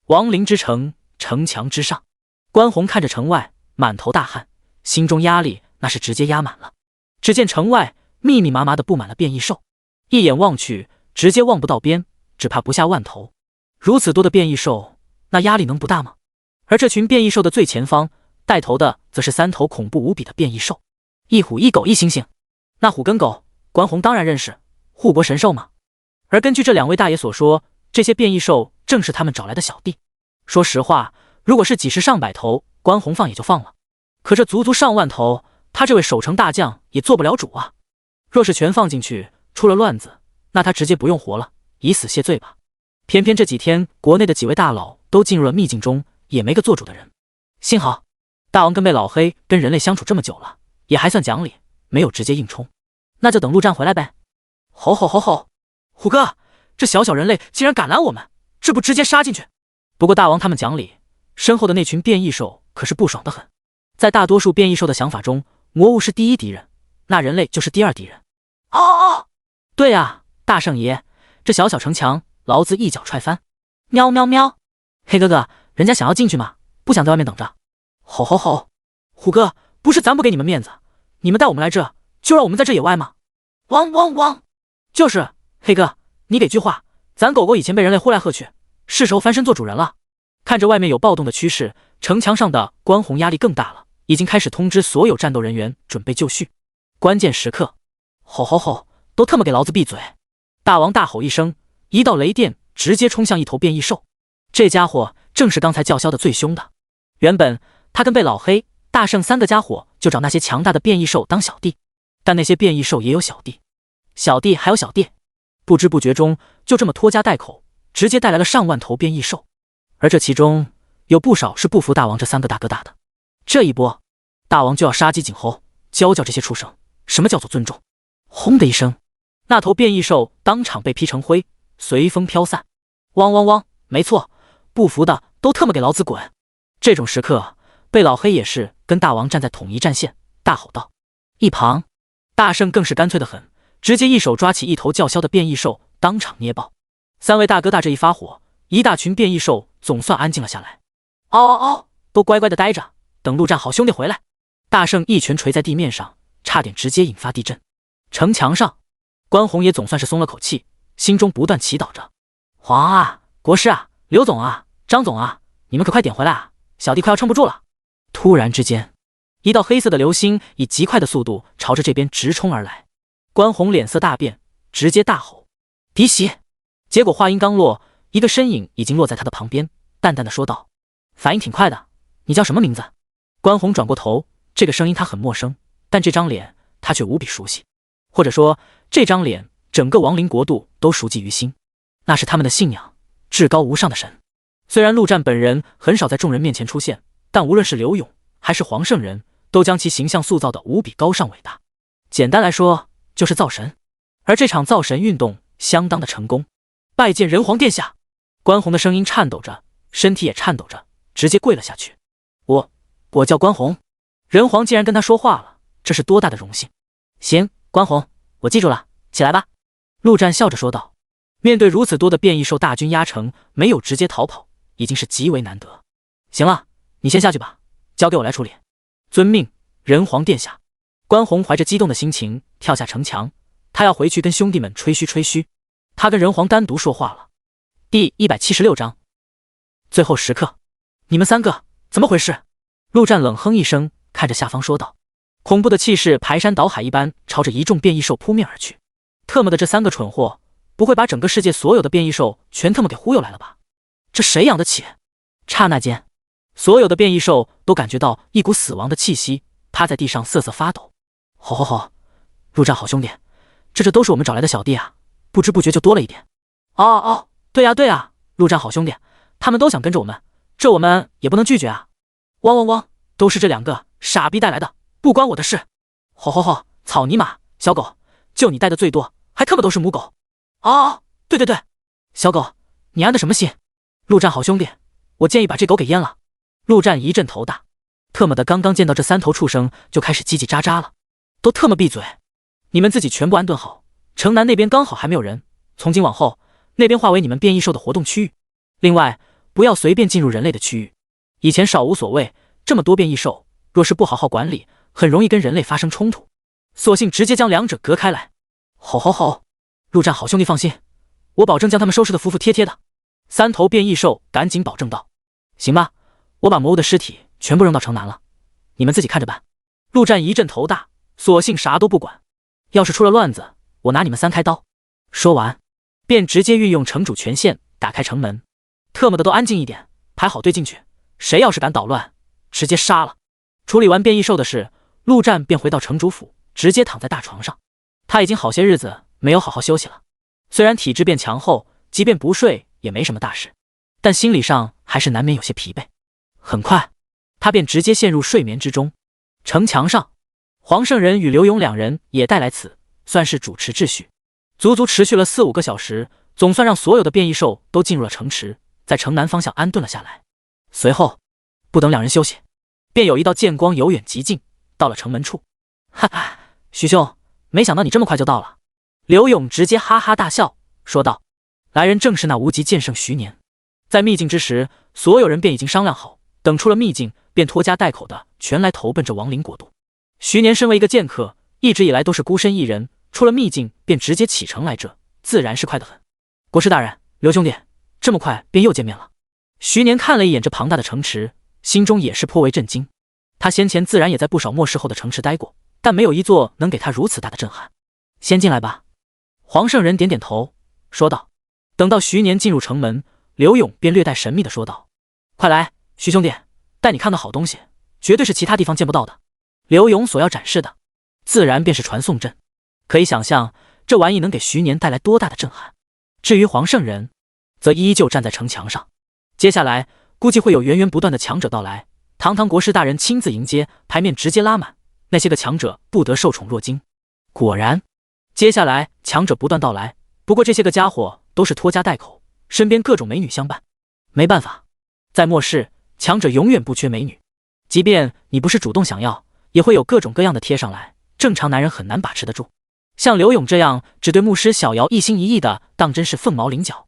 亡灵之城，城墙之上，关宏看着城外，满头大汗，心中压力那是直接压满了。只见城外密密麻麻的布满了变异兽，一眼望去，直接望不到边，只怕不下万头。如此多的变异兽，那压力能不大吗？而这群变异兽的最前方，带头的则是3头恐怖无比的变异兽，一虎一狗一猩猩。那虎跟狗，关宏当然认识，护国神兽嘛。而根据这2位大爷所说，这些变异兽正是他们找来的小弟。说实话，如果是几十上百头，关宏放也就放了，可这足足上万头，他这位守城大将也做不了主啊。若是全放进去，出了乱子，那他直接不用活了，以死谢罪吧。偏偏这几天国内的几位大佬都进入了秘境中，也没个做主的人。幸好大王跟被老黑跟人类相处这么久了，也还算讲理，没有直接硬冲。那就等陆战回来呗。吼吼吼吼！虎哥，这小小人类竟然敢拦我们，这不直接杀进去？不过大王他们讲理，身后的那群变异兽可是不爽得很。在大多数变异兽的想法中，魔物是第一敌人，那人类就是第2敌人。哦哦，对啊，大圣爷，这小小城墙，老子一脚踹翻！喵喵喵！黑哥哥，人家想要进去吗？不想在外面等着？吼吼吼！虎哥，不是咱不给你们面子，你们带我们来这，就让我们在这野外吗？汪汪汪！就是，黑哥，你给句话，咱狗狗以前被人类呼来喝去，是时候翻身做主人了。看着外面有暴动的趋势，城墙上的关宏压力更大了，已经开始通知所有战斗人员准备就绪。关键时刻，吼吼吼，都他妈给老子闭嘴！大王大吼一声，一道雷电直接冲向一头变异兽。这家伙正是刚才叫嚣的最凶的。原本他跟被老黑、大圣3个家伙就找那些强大的变异兽当小弟，但那些变异兽也有小弟，小弟还有小弟，不知不觉中就这么拖家带口，直接带来了上万头变异兽。而这其中有不少是不服大王这3个大哥大的。这一波，大王就要杀鸡儆猴，教教这些畜生什么叫做尊重。轰的一声，那头变异兽当场被劈成灰，随风飘散。汪汪汪！没错，不服的都特么给老子滚！这种时刻，被老黑也是跟大王站在统一战线，大吼道。一旁，大圣更是干脆的很，直接一手抓起一头叫嚣的变异兽，当场捏爆。3位大哥大这一发火，一大群变异兽总算安静了下来。嗷嗷嗷，都乖乖的待着，等陆战好兄弟回来。大圣一拳捶在地面上，差点直接引发地震。城墙上，关宏也总算是松了口气，心中不断祈祷着：皇啊，国师啊，刘总啊，张总啊，你们可快点回来啊，小弟快要撑不住了。突然之间，一道黑色的流星以极快的速度朝着这边直冲而来。关宏脸色大变，直接大吼：嫡媳！结果话音刚落，一个身影已经落在他的旁边，淡淡的说道：反应挺快的，你叫什么名字？关宏转过头，这个声音他很陌生，但这张脸他却无比熟悉，或者说这张脸整个亡灵国度都熟记于心，那是他们的信仰，至高无上的神。虽然陆战本人很少在众人面前出现，但无论是刘勇还是黄圣人，都将其形象塑造的无比高尚伟大。简单来说，就是造神。而这场造神运动相当的成功。拜见人皇殿下！关宏的声音颤抖着，身体也颤抖着，直接跪了下去。我叫关宏。人皇竟然跟他说话了，这是多大的荣幸！行，关宏，我记住了，起来吧。陆战笑着说道。面对如此多的变异兽大军压城，没有直接逃跑，已经是极为难得。行了，你先下去吧，交给我来处理。遵命，人皇殿下。关宏怀着激动的心情跳下城墙，他要回去跟兄弟们吹嘘吹嘘。他跟人皇单独说话了。第176章，最后时刻。你们3个怎么回事？陆战冷哼一声，看着下方说道。恐怖的气势排山倒海一般朝着一众变异兽扑面而去。特么的这3个蠢货，不会把整个世界所有的变异兽全特么给忽悠来了吧？这谁养得起？刹那间，所有的变异兽都感觉到一股死亡的气息，趴在地上瑟瑟发抖。吼吼吼！陆战好兄弟，这都是我们找来的小弟啊，不知不觉就多了一点。哦，对啊，陆战好兄弟，他们都想跟着我们，这我们也不能拒绝啊。汪汪汪，都是这2个傻逼带来的，不关我的事。吼吼吼，草泥马，小狗，就你带的最多，还特么都是母狗。哦，对，小狗，你安的什么心？陆战好兄弟，我建议把这狗给阉了。陆战一阵头大，特么的刚刚见到这3头畜生就开始叽叽喳喳了，都特么闭嘴！你们自己全部安顿好，城南那边刚好还没有人，从今往后，那边划为你们变异兽的活动区域。另外，不要随便进入人类的区域。以前少无所谓，这么多变异兽，若是不好好管理，很容易跟人类发生冲突，索性直接将两者隔开来。吼吼吼！陆战好兄弟放心，我保证将他们收拾得服服帖帖的。三头变异兽赶紧保证道：“行吧，我把魔物的尸体全部扔到城南了，你们自己看着办。”陆战一阵头大，索性啥都不管。要是出了乱子，我拿你们三开刀。说完，便直接运用城主权限打开城门。特么的都安静一点，排好队进去，谁要是敢捣乱，直接杀了。处理完变异兽的事，陆战便回到城主府，直接躺在大床上。他已经好些日子没有好好休息了，虽然体质变强后，即便不睡也没什么大事，但心理上还是难免有些疲惫。很快，他便直接陷入睡眠之中。城墙上，黄圣人与刘勇两人也带来此，算是主持秩序。足足持续了4-5个小时，总算让所有的变异兽都进入了城池，在城南方向安顿了下来。随后，不等两人休息，便有一道剑光由远及近，到了城门处。哈哈，徐兄，没想到你这么快就到了。刘勇直接哈哈大笑，说道：“来人正是那无极剑圣徐年。”在秘境之时，所有人便已经商量好，等出了秘境，便拖家带口的全来投奔这亡灵国度。徐年身为一个剑客，一直以来都是孤身一人，出了秘境便直接启程来这，自然是快得很。国师大人，刘兄弟，这么快便又见面了。徐年看了一眼这庞大的城池，心中也是颇为震惊。他先前自然也在不少末世后的城池待过，但没有一座能给他如此大的震撼。先进来吧。黄圣人点点头，说道。等到徐年进入城门，刘勇便略带神秘的说道：“快来，徐兄弟，带你看到好东西，绝对是其他地方见不到的。”刘勇所要展示的，自然便是传送阵。可以想象，这玩意能给徐年带来多大的震撼。至于黄圣人，则依旧站在城墙上。接下来，估计会有源源不断的强者到来，堂堂国师大人亲自迎接，牌面直接拉满，那些个强者不得受宠若惊。果然，接下来强者不断到来，不过这些个家伙都是拖家带口，身边各种美女相伴。没办法，在末世，强者永远不缺美女，即便你不是主动想要，也会有各种各样的贴上来，正常男人很难把持得住。像刘勇这样只对牧师小瑶一心一意的，当真是凤毛麟角。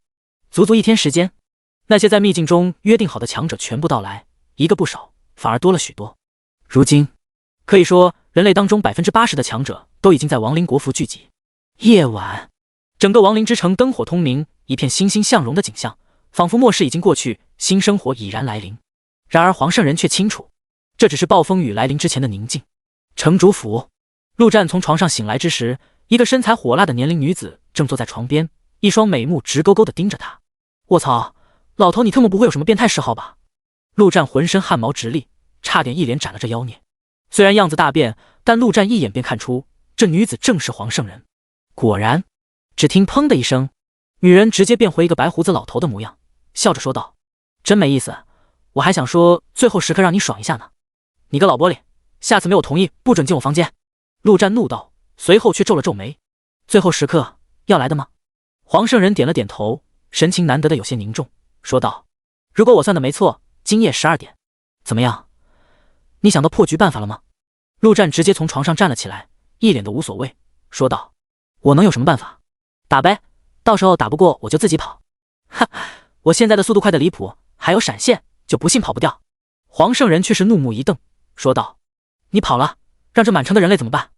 足足1天时间，那些在秘境中约定好的强者全部到来，一个不少，反而多了许多。如今，可以说人类当中80%的强者都已经在亡灵国服聚集。夜晚，整个亡灵之城灯火通明，一片欣欣向荣的景象，仿佛末世已经过去，新生活已然来临。然而黄圣人却清楚，这只是暴风雨来临之前的宁静。城主府，陆战从床上醒来之时，一个身材火辣的年龄女子正坐在床边，一双美目直勾勾地盯着他。卧槽，老头你特么不会有什么变态嗜好吧？陆战浑身汗毛直立，差点一脸斩了这妖孽。虽然样子大变，但陆战一眼便看出这女子正是黄圣人。果然，只听砰的一声，女人直接变回一个白胡子老头的模样，笑着说道：“真没意思，我还想说最后时刻让你爽一下呢。你个老玻璃，下次没有同意不准进我房间。”陆战怒道，随后却皱了皱眉：“最后时刻要来的吗？”黄圣人点了点头，神情难得的有些凝重，说道：“如果我算的没错，今夜12点，怎么样？你想到破局办法了吗？”陆战直接从床上站了起来，一脸的无所谓，说道：“我能有什么办法？打呗，到时候打不过我就自己跑。哈，我现在的速度快的离谱，还有闪现，就不信跑不掉。”黄圣人却是怒目一瞪，说道：“你跑了，让这满城的人类怎么办？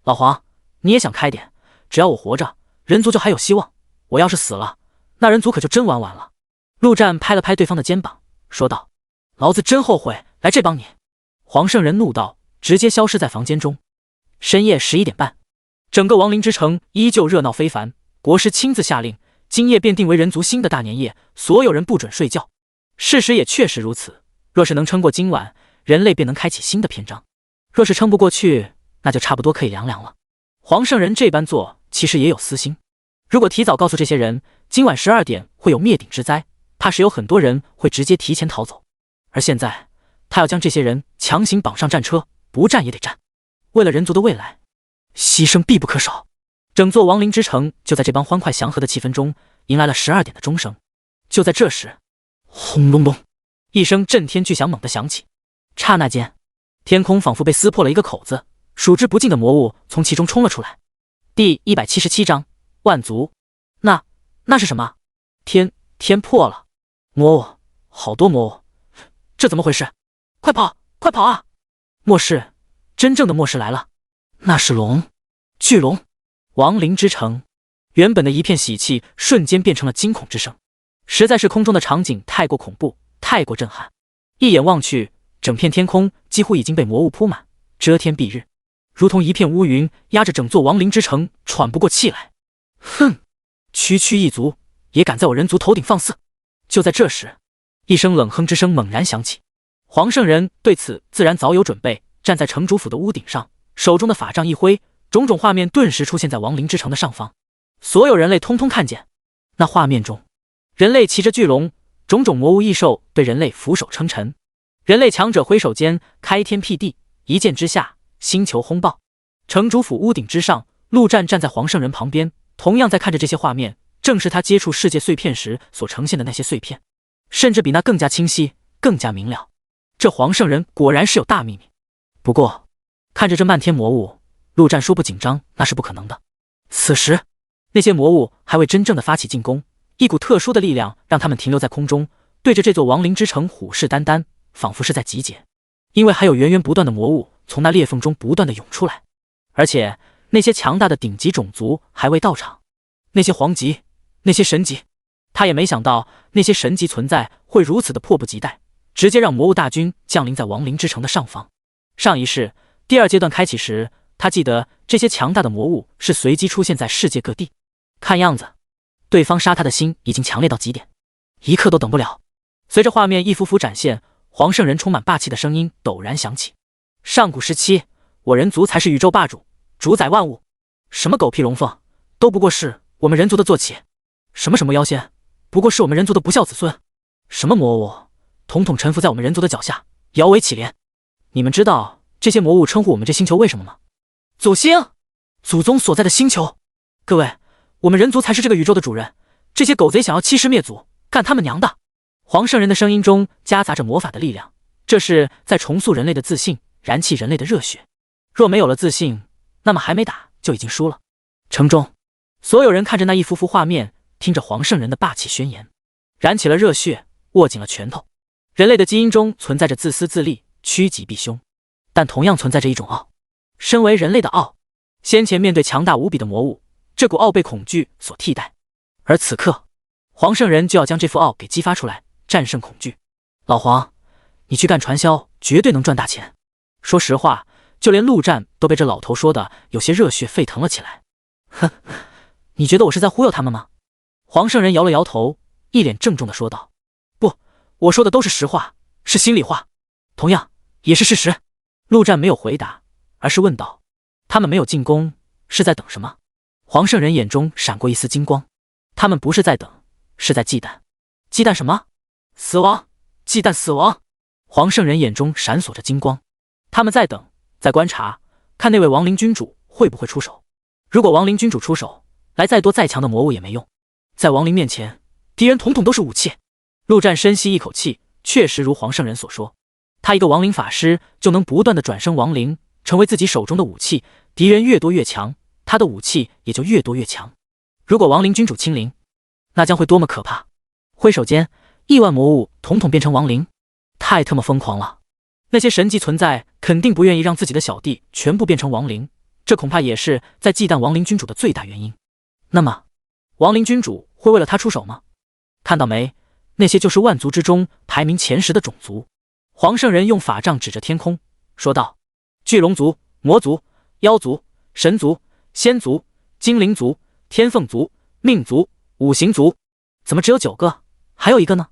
老黄，你也想开点，只要我活着，人族就还有希望。我要是死了，那人族可就真玩完了。”陆战拍了拍对方的肩膀，说道：“老子真后悔来这帮你。”黄圣人怒道，直接消失在房间中。深夜11点半，整个亡灵之城依旧热闹非凡。国师亲自下令，今夜便定为人族新的大年夜，所有人不准睡觉。事实也确实如此，若是能撑过今晚，人类便能开启新的篇章；若是撑不过去，那就差不多可以凉凉了。黄圣人这般做，其实也有私心。如果提早告诉这些人，今晚12点会有灭顶之灾，怕是有很多人会直接提前逃走。而现在，他要将这些人强行绑上战车，不战也得战。为了人族的未来，牺牲必不可少。整座亡灵之城就在这帮欢快祥和的气氛中，迎来了12点的钟声。就在这时，轰隆隆，一声震天巨响猛地响起，刹那间，天空仿佛被撕破了一个口子，数之不尽的魔物从其中冲了出来。第177章万族。那是什么？天破了！魔物，好多魔物，这怎么回事？快跑，快跑啊！末世，真正的末世来了！那是龙，巨龙！亡灵之城，原本的一片喜气，瞬间变成了惊恐之声。实在是空中的场景太过恐怖，太过震撼。一眼望去，整片天空几乎已经被魔物铺满，遮天蔽日，如同一片乌云压着整座亡灵之城，喘不过气来。哼，区区一族也敢在我人族头顶放肆！就在这时，一声冷哼之声猛然响起。黄圣人对此自然早有准备，站在城主府的屋顶上，手中的法杖一挥，种种画面顿时出现在亡灵之城的上方。所有人类通通看见，那画面中，人类骑着巨龙，种种魔物异兽对人类俯首称臣。人类强者挥手间开天辟地，一剑之下，星球轰爆。城主府屋顶之上，陆战站在黄圣人旁边，同样在看着这些画面，正是他接触世界碎片时所呈现的那些碎片，甚至比那更加清晰，更加明了。这黄圣人果然是有大秘密。不过，看着这漫天魔物，陆战说不紧张那是不可能的。此时，那些魔物还未真正的发起进攻，一股特殊的力量让他们停留在空中，对着这座亡灵之城虎视眈眈，仿佛是在集结。因为还有源源不断的魔物从那裂缝中不断的涌出来，而且那些强大的顶级种族还未到场，那些皇级，那些神级，他也没想到那些神级存在会如此的迫不及待，直接让魔物大军降临在亡灵之城的上方。上一世第二阶段开启时，他记得这些强大的魔物是随机出现在世界各地，看样子对方杀他的心已经强烈到极点，一刻都等不了。随着画面一幅幅展现，黄圣人充满霸气的声音陡然响起：上古时期，我人族才是宇宙霸主，主宰万物，什么狗屁龙凤都不过是我们人族的坐骑，什么妖仙不过是我们人族的不孝子孙，什么魔物统统臣服在我们人族的脚下，摇尾乞怜。你们知道这些魔物称呼我们这星球为什么吗？祖星，祖宗所在的星球。各位，我们人族才是这个宇宙的主人，这些狗贼想要欺师灭祖，干他们娘的！黄圣人的声音中夹杂着魔法的力量，这是在重塑人类的自信，燃起人类的热血。若没有了自信，那么还没打就已经输了。城中，所有人看着那一幅幅画面，听着黄圣人的霸气宣言，燃起了热血，握紧了拳头。人类的基因中存在着自私自利，趋吉避凶，但同样存在着一种傲，身为人类的傲。先前面对强大无比的魔物，这股傲被恐惧所替代，而此刻黄圣人就要将这副傲给激发出来，战胜恐惧。老黄，你去干传销，绝对能赚大钱。说实话，就连陆战都被这老头说的有些热血沸腾了起来。哼，你觉得我是在忽悠他们吗？黄圣人摇了摇头，一脸郑重地说道：不，我说的都是实话，是心里话，同样也是事实。陆战没有回答，而是问道：他们没有进攻，是在等什么？黄圣人眼中闪过一丝金光，他们不是在等，是在忌惮。忌惮什么？死亡，忌惮死亡。黄圣人眼中闪烁着金光，他们在等，在观察，看那位亡灵君主会不会出手。如果亡灵君主出手，来再多再强的魔物也没用，在亡灵面前，敌人统统都是武器。陆战深吸一口气，确实如黄圣人所说，他一个亡灵法师就能不断的转生亡灵，成为自己手中的武器，敌人越多越强，他的武器也就越多越强。如果亡灵君主亲临，那将会多么可怕！挥手间，亿万魔物统统变成亡灵，太他妈疯狂了！那些神级存在肯定不愿意让自己的小弟全部变成亡灵，这恐怕也是在忌惮亡灵君主的最大原因。那么，亡灵君主会为了他出手吗？看到没？那些就是万族之中排名前10的种族。黄圣人用法杖指着天空，说道：巨龙族、魔族、妖族、神族、仙族、精灵族、天凤族、命族、五行族，怎么只有9个？还有一个呢？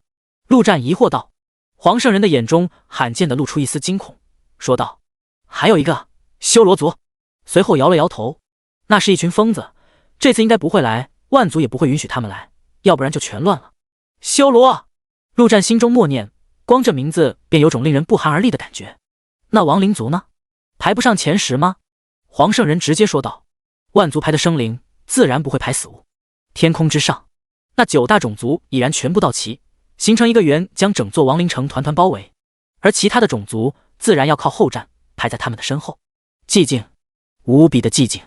陆战疑惑道。黄圣人的眼中罕见地露出一丝惊恐，说道：还有一个修罗族。随后摇了摇头，那是一群疯子，这次应该不会来，万族也不会允许他们来，要不然就全乱了。修罗！陆战心中默念，光这名字便有种令人不寒而栗的感觉。那亡灵族呢？排不上前10吗？黄圣人直接说道：万族排的生灵自然不会排死物。天空之上，那9大种族已然全部到齐，形成一个圆，将整座亡灵城团团包围，而其他的种族自然要靠后站，排在他们的身后。寂静，无比的寂静，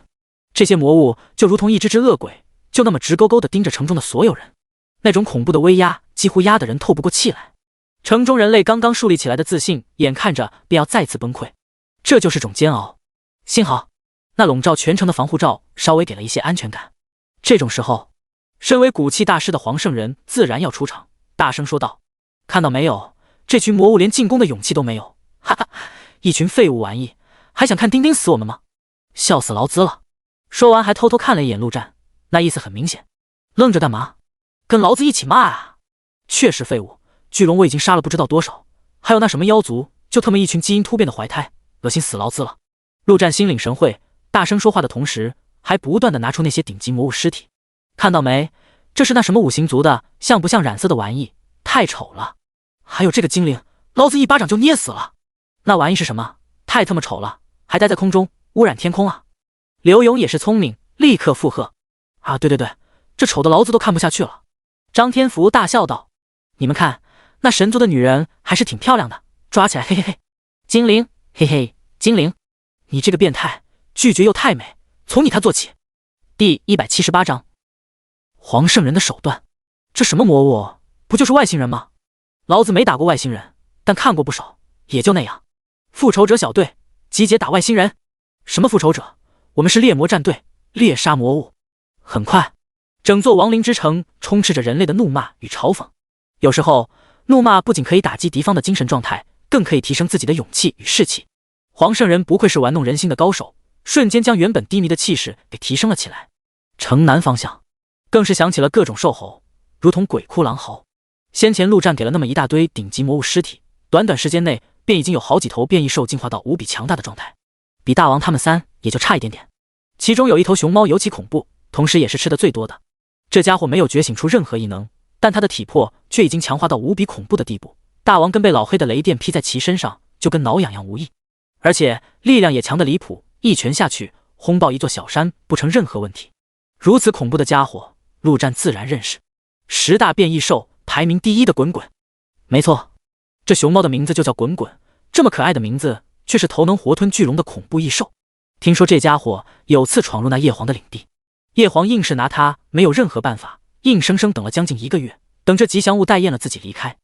这些魔物就如同一只只恶鬼，就那么直勾勾地盯着城中的所有人。那种恐怖的威压几乎压得人透不过气来。城中人类刚刚树立起来的自信，眼看着便要再次崩溃，这就是种煎熬。幸好那笼罩全城的防护罩稍微给了一些安全感。这种时候，身为骨气大师的黄圣人自然要出场，大声说道：“看到没有，这群魔物连进攻的勇气都没有，哈哈，一群废物玩意，还想看丁丁死我们吗？笑死劳资了！”说完还偷偷看了一眼陆战，那意思很明显，愣着干嘛？跟劳资一起骂啊！确实废物，巨龙我已经杀了不知道多少，还有那什么妖族，就他们一群基因突变的怀胎，恶心死劳资了。陆战心领神会，大声说话的同时，还不断的拿出那些顶级魔物尸体。看到没？这是那什么五行族的，像不像染色的玩意？太丑了！还有这个精灵，老子一巴掌就捏死了！那玩意是什么？太他妈丑了，还待在空中，污染天空啊！刘勇也是聪明，立刻附和：“啊，对对对，这丑的老子都看不下去了。”张天福大笑道：“你们看，那神族的女人还是挺漂亮的，抓起来，嘿嘿嘿！精灵，嘿嘿，精灵，你这个变态，拒绝又太美，从你他做起。”第178章，黄圣人的手段，这什么魔物？不就是外星人吗？老子没打过外星人，但看过不少，也就那样。复仇者小队集结打外星人！什么复仇者？我们是猎魔战队，猎杀魔物。很快，整座亡灵之城充斥着人类的怒骂与嘲讽。有时候，怒骂不仅可以打击敌方的精神状态，更可以提升自己的勇气与士气。黄圣人不愧是玩弄人心的高手，瞬间将原本低迷的气势给提升了起来。城南方向，更是响起了各种兽吼，如同鬼哭狼嚎。先前陆战给了那么一大堆顶级魔物尸体，短短时间内便已经有好几头变异兽进化到无比强大的状态，比大王他们3也就差一点点。其中有一头熊猫尤其恐怖，同时也是吃的最多的。这家伙没有觉醒出任何异能，但他的体魄却已经强化到无比恐怖的地步。大王跟被老黑的雷电劈在其身上，就跟挠痒痒无异，而且力量也强得离谱，一拳下去轰爆一座小山不成任何问题。如此恐怖的家伙，陆战自然认识。10大变异兽排名第1的滚滚，没错，这熊猫的名字就叫滚滚，这么可爱的名字，却是头能活吞巨龙的恐怖异兽。听说这家伙有次闯入那叶皇的领地，叶皇硬是拿他没有任何办法，硬生生等了将近1个月，等这吉祥物带厌了自己离开。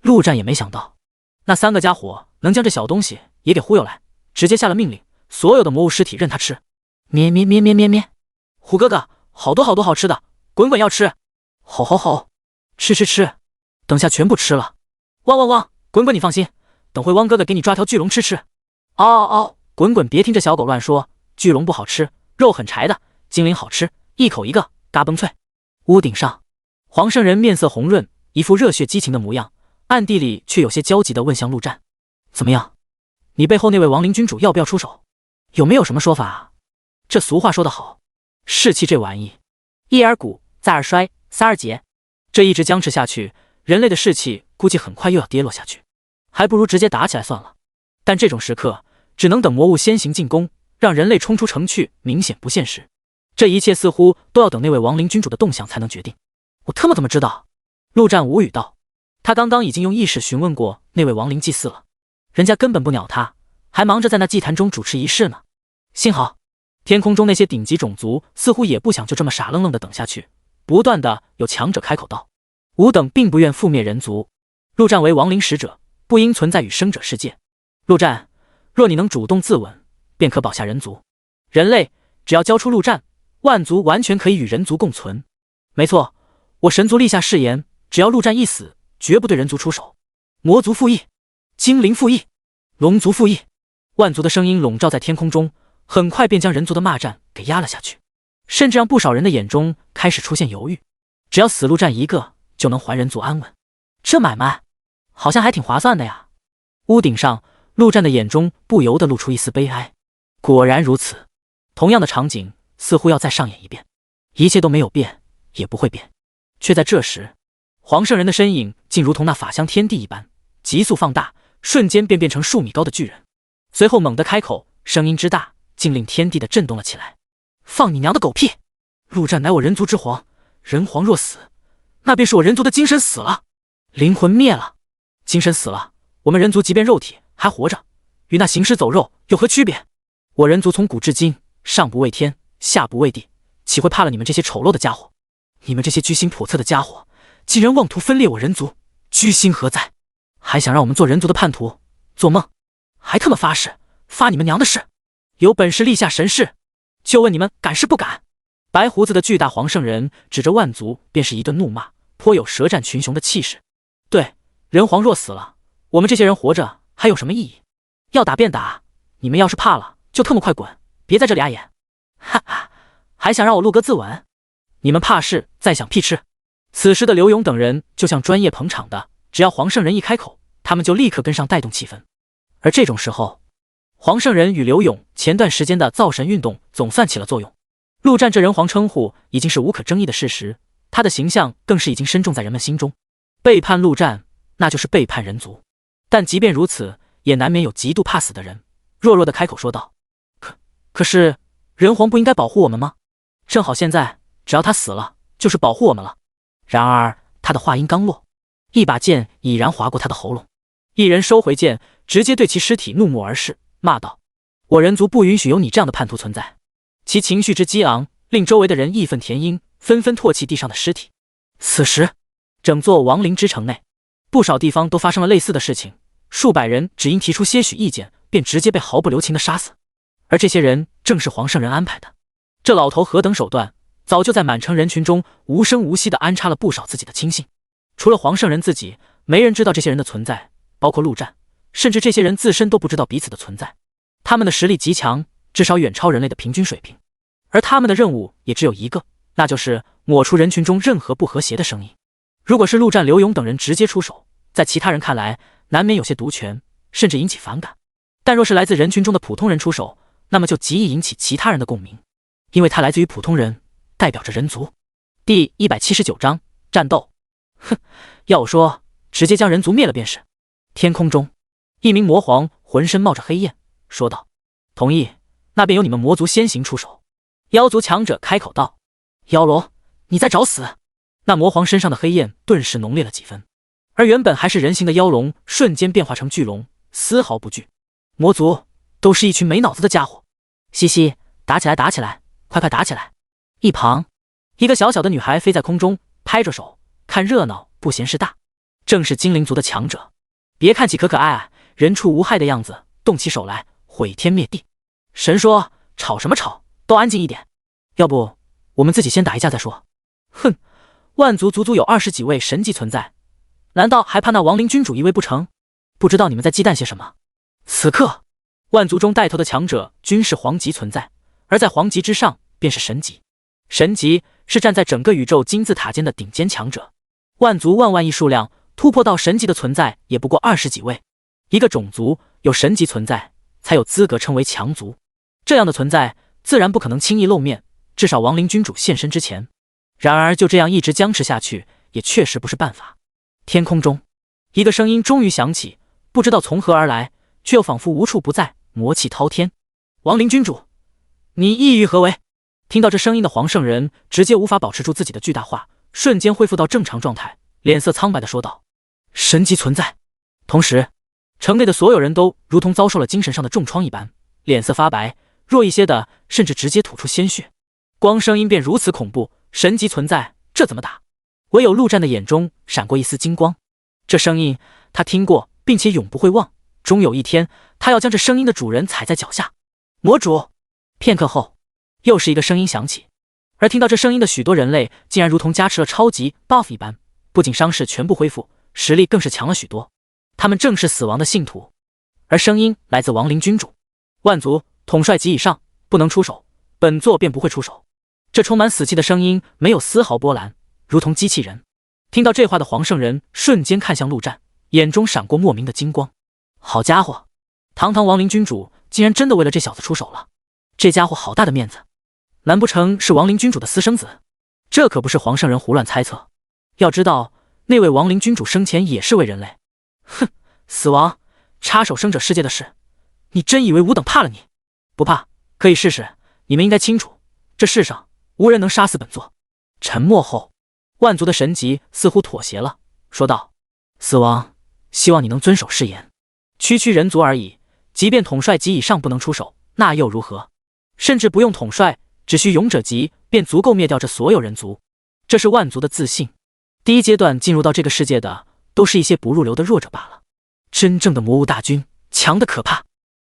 陆战也没想到，那3个家伙能将这小东西也给忽悠来，直接下了命令，所有的魔物尸体任他吃。咩咩咩咩咩咩，虎哥哥，好多好多好吃的，滚滚要吃。吼吼吼，吃吃吃，等下全部吃了。汪汪汪，滚滚你放心，等会汪哥哥给你抓条巨龙吃吃。嗷嗷嗷，滚滚别听这小狗乱说，巨龙不好吃，肉很柴的，精灵好吃，一口一个，嘎嘣脆。屋顶上，黄圣人面色红润，一副热血激情的模样，暗地里却有些焦急地问向陆战：“怎么样？你背后那位亡灵君主要不要出手？有没有什么说法啊？”这俗话说得好，士气这玩意，一而鼓，再而衰，三而竭。这一直僵持下去，人类的士气估计很快又要跌落下去，还不如直接打起来算了。但这种时刻，只能等魔物先行进攻，让人类冲出城去，明显不现实。这一切似乎都要等那位亡灵君主的动向才能决定。我他妈怎么知道？陆战无语道。他刚刚已经用意识询问过那位亡灵祭祀了，人家根本不鸟他，还忙着在那祭坛中主持仪式呢。幸好天空中那些顶级种族似乎也不想就这么傻愣愣的等下去，不断的有强者开口道：“吾等并不愿覆灭人族，陆战为亡灵使者，不应存在与生者世界。陆战，若你能主动自刎，便可保下人族。人类只要交出陆战，万族完全可以与人族共存。没错，我神族立下誓言，只要陆战一死，绝不对人族出手。魔族复议，精灵复议，龙族复议。”万族的声音笼罩在天空中，很快便将人族的骂战给压了下去，甚至让不少人的眼中开始出现犹豫。只要死陆战一个，就能还人族安稳，这买卖好像还挺划算的呀。屋顶上，陆战的眼中不由得露出一丝悲哀。果然如此，同样的场景似乎要再上演一遍，一切都没有变，也不会变。却在这时，黄圣人的身影竟如同那法相天地一般，急速放大，瞬间便变成数米高的巨人。随后猛地开口，声音之大，竟令天地的震动了起来。放你娘的狗屁！陆战乃我人族之皇，人皇若死，那便是我人族的精神死了，灵魂灭了。精神死了，我们人族即便肉体还活着，与那行尸走肉有何区别？我人族从古至今，上不畏天，下不畏地，岂会怕了你们这些丑陋的家伙？你们这些居心叵测的家伙，竟然妄图分裂我人族，居心何在？还想让我们做人族的叛徒？做梦！还他妈发誓，发你们娘的誓！有本事立下神誓，就问你们敢是不敢？白胡子的巨大黄圣人指着万族便是一顿怒骂，颇有舌战群雄的气势。对，人皇若死了，我们这些人活着还有什么意义？要打便打，你们要是怕了，就特么快滚，别在这里碍眼！哈哈，还想让我陆哥自刎？你们怕是在想屁吃！此时的刘勇等人就像专业捧场的，只要黄圣人一开口，他们就立刻跟上带动气氛。而这种时候，黄圣人与刘勇前段时间的造神运动总算起了作用。陆战这人皇称呼已经是无可争议的事实，他的形象更是已经深重在人们心中。背叛陆战，那就是背叛人族。但即便如此，也难免有极度怕死的人，弱弱的开口说道：可是人皇不应该保护我们吗？正好现在，只要他死了，就是保护我们了。然而他的话音刚落，一把剑已然划过他的喉咙。一人收回剑，直接对其尸体怒目而视，骂道：我人族不允许有你这样的叛徒存在。其情绪之激昂，令周围的人义愤填膺，纷纷唾弃地上的尸体。此时整座亡灵之城内，不少地方都发生了类似的事情，数百人只因提出些许意见，便直接被毫不留情地杀死。而这些人正是黄圣人安排的。这老头何等手段，早就在满城人群中无声无息地安插了不少自己的亲信。除了黄圣人自己，没人知道这些人的存在，包括陆战，甚至这些人自身都不知道彼此的存在。他们的实力极强，至少远超人类的平均水平。而他们的任务也只有一个，那就是抹除人群中任何不和谐的声音。如果是陆战、刘勇等人直接出手，在其他人看来难免有些独权，甚至引起反感。但若是来自人群中的普通人出手，那么就极易引起其他人的共鸣，因为他来自于普通人，代表着人族。第179章战斗。哼，要我说，直接将人族灭了便是。天空中，一名魔皇浑身冒着黑焰，说道：同意，那便由你们魔族先行出手。妖族强者开口道：妖龙，你在找死！那魔皇身上的黑焰顿时浓烈了几分，而原本还是人形的妖龙瞬间变化成巨龙，丝毫不惧。魔族都是一群没脑子的家伙。嘻嘻，打起来打起来，快快打起来！一旁，一个小小的女孩飞在空中，拍着手，看热闹不嫌事大。正是精灵族的强者，别看起可可爱爱，人畜无害的样子，动起手来毁天灭地。神说吵什么吵，都安静一点，要不我们自己先打一架再说。哼，万族足足有20几位神级存在，难道还怕那亡灵君主一位不成？不知道你们在忌惮些什么。此刻万族中带头的强者均是皇级存在，而在皇级之上便是神级。神级是站在整个宇宙金字塔尖的顶尖强者，万族万亿数量，突破到神级的存在也不过20几位。一个种族有神级存在，才有资格称为强族。这样的存在自然不可能轻易露面，至少亡灵君主现身之前。然而就这样一直僵持下去，也确实不是办法。天空中，一个声音终于响起，不知道从何而来，却又仿佛无处不在，魔气滔天。亡灵君主，你意欲何为？听到这声音的黄圣人直接无法保持住自己的巨大化，瞬间恢复到正常状态，脸色苍白地说道：神级存在。同时城内的所有人都如同遭受了精神上的重创一般，脸色发白，弱一些的甚至直接吐出鲜血。光声音便如此恐怖，神级存在，这怎么打？唯有陆战的眼中闪过一丝金光，这声音他听过，并且永不会忘，终有一天他要将这声音的主人踩在脚下。魔主。片刻后，又是一个声音响起，而听到这声音的许多人类竟然如同加持了超级 buff 一般，不仅伤势全部恢复，实力更是强了许多。他们正是死亡的信徒，而声音来自亡灵君主。万族统帅级以上不能出手，本座便不会出手。这充满死气的声音没有丝毫波澜，如同机器人。听到这话的黄圣人瞬间看向陆战，眼中闪过莫名的金光。好家伙，堂堂亡灵君主竟然真的为了这小子出手了，这家伙好大的面子，难不成是亡灵君主的私生子？这可不是黄圣人胡乱猜测，要知道那位亡灵君主生前也是位人类。哼，死亡插手生者世界的事，你真以为吾等怕了你？不怕，可以试试。你们应该清楚，这世上无人能杀死本座。沉默后，万族的神级似乎妥协了，说道：死亡，希望你能遵守誓言。区区人族而已，即便统帅级以上不能出手，那又如何？甚至不用统帅，只需勇者级便足够灭掉这所有人族。这是万族的自信，第一阶段进入到这个世界的，都是一些不入流的弱者罢了。真正的魔物大军强得可怕。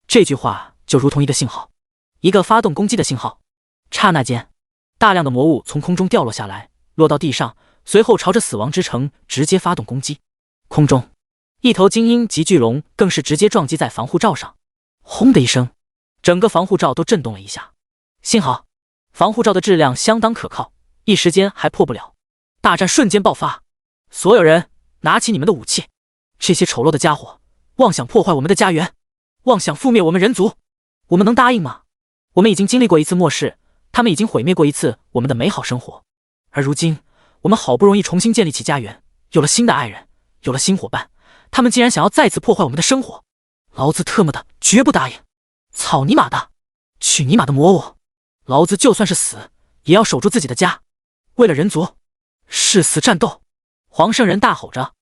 这句话就如同一个信号，一个发动攻击的信号。刹那间，大量的魔物从空中掉落下来，落到地上，随后朝着死亡之城直接发动攻击。空中，一头精英级巨龙更是直接撞击在防护罩上，轰的一声，整个防护罩都震动了一下。幸好，防护罩的质量相当可靠，一时间还破不了。大战瞬间爆发，所有人拿起你们的武器！这些丑陋的家伙，妄想破坏我们的家园，妄想覆灭我们人族，我们能答应吗？我们已经经历过一次末世，他们已经毁灭过一次我们的美好生活，而如今，我们好不容易重新建立起家园，有了新的爱人，有了新伙伴，他们竟然想要再次破坏我们的生活，老子特么的绝不答应！草尼玛的，去尼玛的魔物！老子就算是死，也要守住自己的家，为了人族！誓死战斗！黄圣人大吼着，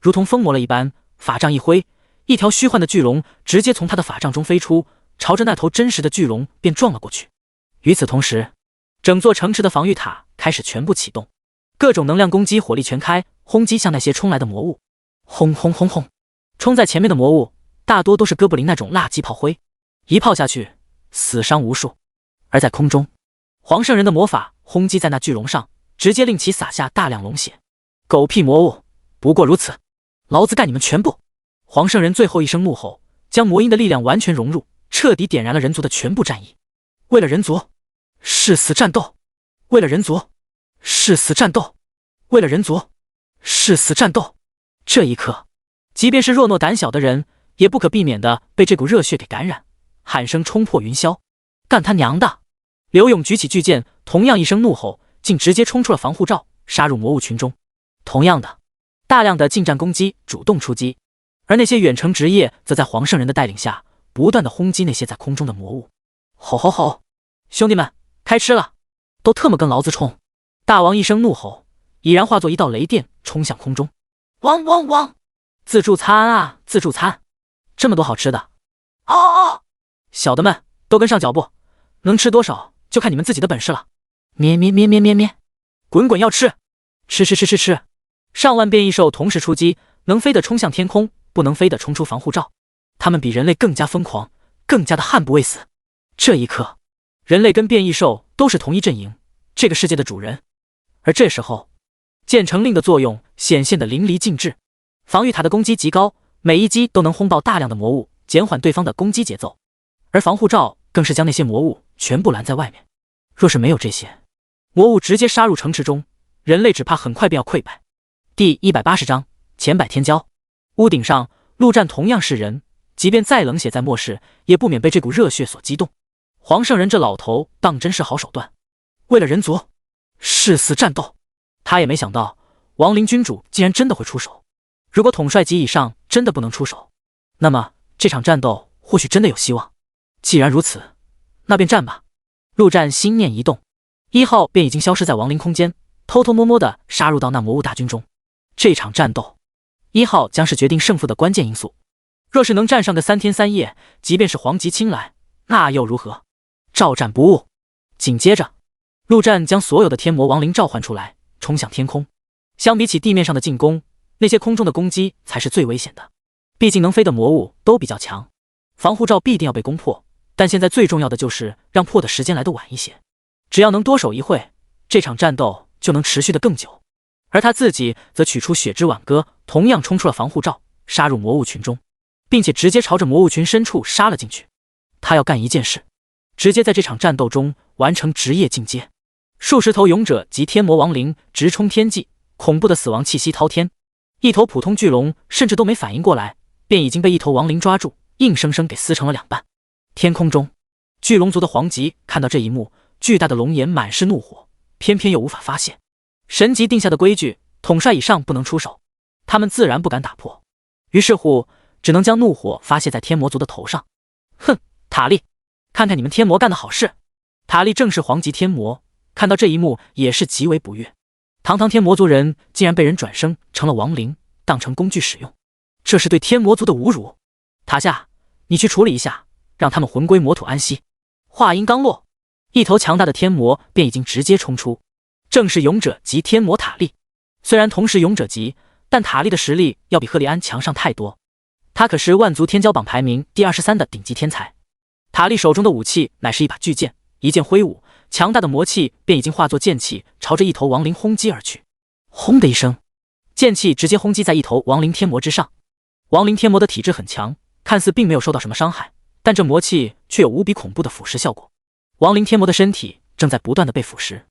如同疯魔了一般，法杖一挥，一条虚幻的巨龙直接从他的法杖中飞出，朝着那头真实的巨龙便撞了过去。与此同时，整座城池的防御塔开始全部启动，各种能量攻击火力全开，轰击向那些冲来的魔物。轰轰轰轰！冲在前面的魔物大多都是哥布林那种辣鸡炮灰，一炮下去，死伤无数。而在空中，黄圣人的魔法轰击在那巨龙上，直接令其洒下大量龙血。狗屁魔物，不过如此，老子干你们全部！黄圣人最后一声怒吼，将魔音的力量完全融入，彻底点燃了人族的全部战意。为了人族，誓死战斗！为了人族，誓死战斗！为了人族，誓死战斗！这一刻，即便是弱懦胆小的人，也不可避免地被这股热血给感染，喊声冲破云霄。干他娘的！刘勇举起巨剑，同样一声怒吼，竟直接冲出了防护罩，杀入魔物群中。同样的，大量的近战攻击主动出击，而那些远程职业则在黄圣人的带领下，不断的轰击那些在空中的魔物。吼吼吼！兄弟们，开吃了！都特么跟老子冲！大王一声怒吼，已然化作一道雷电冲向空中。汪汪汪！自助餐啊，自助餐！这么多好吃的！嗷嗷！小的们都跟上脚步，能吃多少就看你们自己的本事了。咩咩咩咩咩咩！滚滚要吃！吃吃吃吃吃！上万变异兽同时出击，能飞的冲向天空，不能飞的冲出防护罩。他们比人类更加疯狂，更加的悍不畏死。这一刻，人类跟变异兽都是同一阵营，这个世界的主人。而这时候，建成令的作用显现得淋漓尽致。防御塔的攻击极高，每一击都能轰爆大量的魔物，减缓对方的攻击节奏。而防护罩更是将那些魔物全部拦在外面。若是没有这些，魔物直接杀入城池中，人类只怕很快便要溃败。第180章前百天骄。屋顶上，陆战同样是人，即便再冷血再漠视，也不免被这股热血所激动。黄圣人这老头当真是好手段，为了人族，誓死战斗。他也没想到，亡灵君主竟然真的会出手。如果统帅级以上真的不能出手，那么这场战斗或许真的有希望。既然如此，那便战吧。陆战心念一动，1号便已经消失在亡灵空间，偷偷摸摸地杀入到那魔物大军中。这场战斗，1号将是决定胜负的关键因素。若是能战上个3天3夜，即便是黄极青来，那又如何？照战不误。紧接着，陆战将所有的天魔亡灵召唤出来，冲向天空。相比起地面上的进攻，那些空中的攻击才是最危险的。毕竟能飞的魔物都比较强，防护罩必定要被攻破。但现在最重要的就是让破的时间来得晚一些。只要能多守一会，这场战斗就能持续得更久。而他自己则取出血之挽歌，同样冲出了防护罩，杀入魔物群中，并且直接朝着魔物群深处杀了进去。他要干一件事，直接在这场战斗中完成职业进阶。数十头勇者及天魔亡灵直冲天际，恐怖的死亡气息滔天。一头普通巨龙甚至都没反应过来，便已经被一头亡灵抓住，硬生生给撕成了2半。天空中，巨龙族的黄极看到这一幕，巨大的龙眼满是怒火，偏偏又无法发泄。神级定下的规矩，统帅以上不能出手，他们自然不敢打破。于是乎，只能将怒火发泄在天魔族的头上。哼，塔利，看看你们天魔干的好事！塔利正是黄极天魔，看到这一幕也是极为不悦。堂堂天魔族人竟然被人转生成了亡灵，当成工具使用，这是对天魔族的侮辱。塔下，你去处理一下，让他们魂归魔土安息。话音刚落，一头强大的天魔便已经直接冲出，正是勇者及天魔塔利。虽然同时勇者级，但塔利的实力要比赫利安强上太多。他可是万族天骄榜排名第23的顶级天才。塔利手中的武器乃是一把巨剑，一剑挥舞，强大的魔气便已经化作剑气，朝着一头亡灵轰击而去。轰的一声，剑气直接轰击在一头亡灵天魔之上。亡灵天魔的体质很强，看似并没有受到什么伤害，但这魔气却有无比恐怖的腐蚀效果。亡灵天魔的身体正在不断的被腐蚀，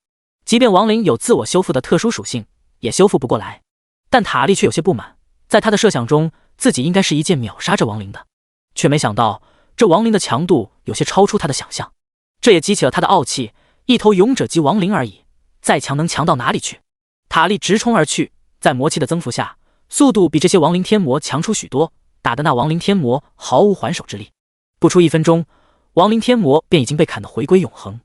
即便亡灵有自我修复的特殊属性，也修复不过来。但塔利却有些不满，在他的设想中，自己应该是一剑秒杀这亡灵的，却没想到这亡灵的强度有些超出他的想象，这也激起了他的傲气。一头勇者级亡灵而已，再强能强到哪里去？塔利直冲而去，在魔气的增幅下，速度比这些亡灵天魔强出许多，打得那亡灵天魔毫无还手之力。不出1分钟，亡灵天魔便已经被砍得回归永恒。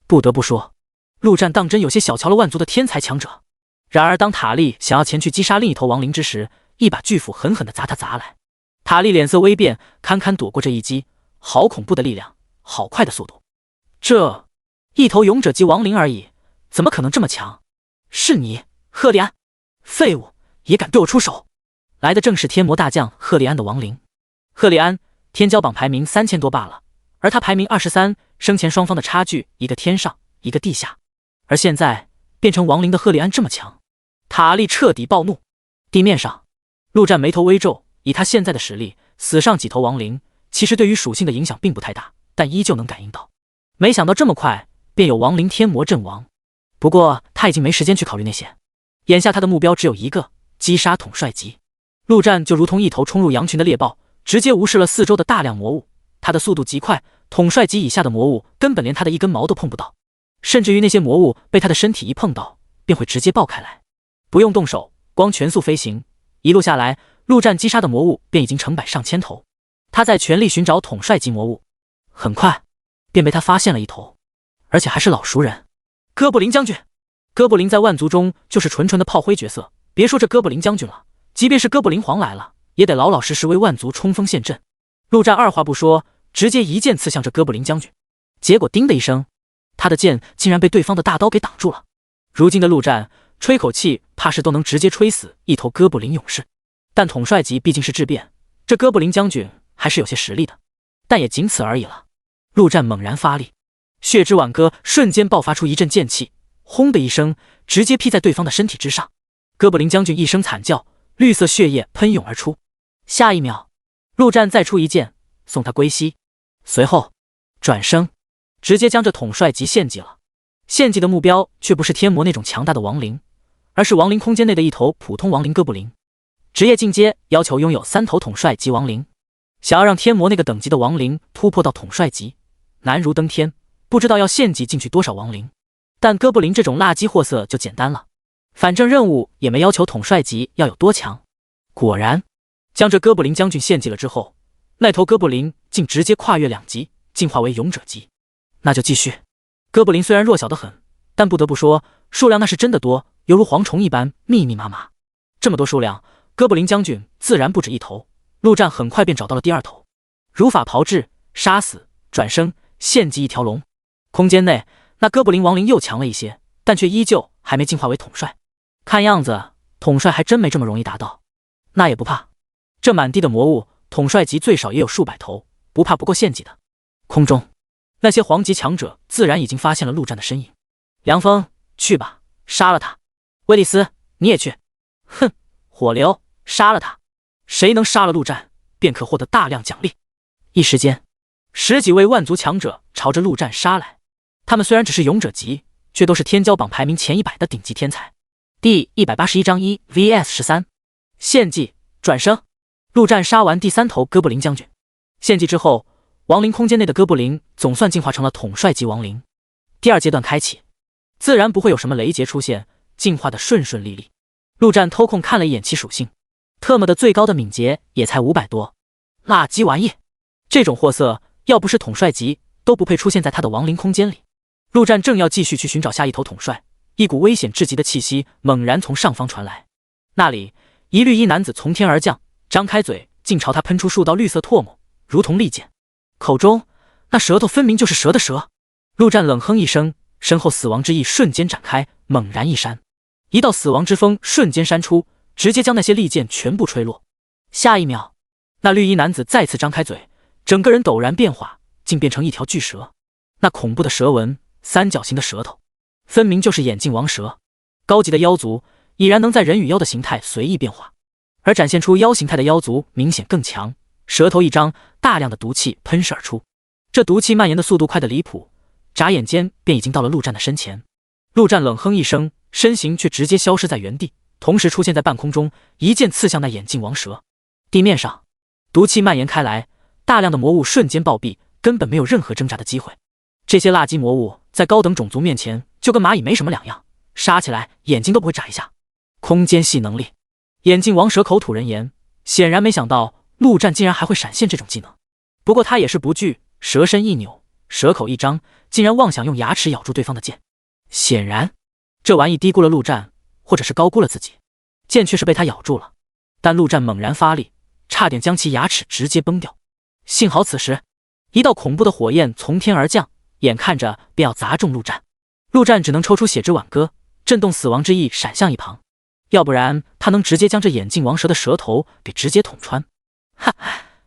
不得不说，陆战当真有些小瞧了万族的天才强者。然而当塔利想要前去击杀另一头亡灵之时，一把巨斧狠狠地砸他砸来。塔利脸色微变，堪堪躲过这一击。好恐怖的力量，好快的速度！这一头勇者级亡灵而已，怎么可能这么强？是你，赫利安！废物，也敢对我出手！来的正是天魔大将赫利安的亡灵。赫利安天骄榜排名3000多罢了，而他排名23，生前双方的差距一个天上，一个地下。而现在变成亡灵的赫利安这么强，塔利彻底暴怒。地面上，陆战眉头微皱，以他现在的实力，死上几头亡灵，其实对于属性的影响并不太大，但依旧能感应到。没想到这么快便有亡灵天魔阵亡。不过他已经没时间去考虑那些，眼下他的目标只有一个，击杀统帅级。陆战就如同一头冲入羊群的猎豹，直接无视了四周的大量魔物。他的速度极快，统帅级以下的魔物根本连他的一根毛都碰不到，甚至于那些魔物被他的身体一碰到，便会直接爆开来。不用动手，光全速飞行，一路下来，陆战击杀的魔物便已经成百上千头。他在全力寻找统帅级魔物，很快便被他发现了一头，而且还是老熟人——哥布林将军。哥布林在万族中就是纯纯的炮灰角色，别说这哥布林将军了，即便是哥布林皇来了，也得老老实实为万族冲锋陷阵。陆战二话不说，直接一剑刺向这哥布林将军，结果叮的一声，他的剑竟然被对方的大刀给挡住了。如今的陆战吹口气，怕是都能直接吹死一头哥布林勇士。但统帅级毕竟是质变，这哥布林将军还是有些实力的，但也仅此而已了。陆战猛然发力，血之挽歌瞬间爆发出一阵剑气，轰的一声，直接劈在对方的身体之上。哥布林将军一声惨叫，绿色血液喷涌而出。下一秒，陆战再出一剑，送他归西。随后转身，直接将这统帅级献祭了。献祭的目标却不是天魔那种强大的亡灵，而是亡灵空间内的一头普通亡灵哥布林。职业进阶要求拥有3头统帅级亡灵，想要让天魔那个等级的亡灵突破到统帅级，难如登天，不知道要献祭进去多少亡灵。但哥布林这种垃圾货色就简单了，反正任务也没要求统帅级要有多强。果然，将这哥布林将军献祭了之后，那头哥布林竟直接跨越2级，进化为勇者级。那就继续。哥布林虽然弱小得很，但不得不说，数量那是真的多，犹如蝗虫一般密密麻麻。这么多数量，哥布林将军自然不止一头。陆战很快便找到了第2头，如法炮制，杀死，转生，献祭一条龙。空间内那哥布林亡灵又强了一些，但却依旧还没进化为统帅。看样子统帅还真没这么容易达到。那也不怕，这满地的魔物，统帅级最少也有数百头，不怕不够献祭的。空中那些皇级强者自然已经发现了陆战的身影。凉风，去吧，杀了他。威利斯，你也去。哼，火流，杀了他。谁能杀了陆战，便可获得大量奖励。一时间，10几位万族强者朝着陆战杀来。他们虽然只是勇者级，却都是天骄榜排名前100的顶级天才。第181章1 vs13， 献祭转生。陆战杀完第3头哥布林将军，献祭之后，亡灵空间内的哥布林总算进化成了统帅级亡灵。第2阶段开启，自然不会有什么雷劫出现，进化的顺顺利利。陆战偷空看了一眼其属性，特么的最高的敏捷也才500多，垃圾玩意！这种货色要不是统帅级，都不配出现在他的亡灵空间里。陆战正要继续去寻找下一头统帅，一股危险至极的气息猛然从上方传来。那里一绿衣男子从天而降，张开嘴竟朝他喷出数道绿色唾沫，如同利剑，口中那舌头分明就是蛇的蛇。陆战冷哼一声，身后死亡之翼瞬间展开，猛然一闪，一道死亡之风瞬间扇出，直接将那些利剑全部吹落。下一秒，那绿衣男子再次张开嘴，整个人陡然变化，竟变成一条巨蛇。那恐怖的蛇纹，三角形的舌头，分明就是眼镜王蛇。高级的妖族已然能在人与妖的形态随意变化，而展现出妖形态的妖族明显更强。舌头一张，大量的毒气喷射而出，这毒气蔓延的速度快得离谱，眨眼间便已经到了陆战的身前。陆战冷哼一声，身形却直接消失在原地，同时出现在半空中，一剑刺向那眼镜王蛇。地面上毒气蔓延开来，大量的魔物瞬间暴毙，根本没有任何挣扎的机会。这些垃圾魔物在高等种族面前就跟蚂蚁没什么两样，杀起来眼睛都不会眨一下。空间系能力，眼镜王蛇口吐人言，显然没想到陆战竟然还会闪现这种技能。不过他也是不惧，蛇身一扭，蛇口一张，竟然妄想用牙齿咬住对方的剑。显然这玩意低估了陆战，或者是高估了自己，剑却是被他咬住了。但陆战猛然发力，差点将其牙齿直接崩掉。幸好此时一道恐怖的火焰从天而降，眼看着便要砸中陆战。陆战只能抽出血之挽歌，震动死亡之翼闪向一旁，要不然他能直接将这眼镜王蛇的舌头给直接捅穿。哈，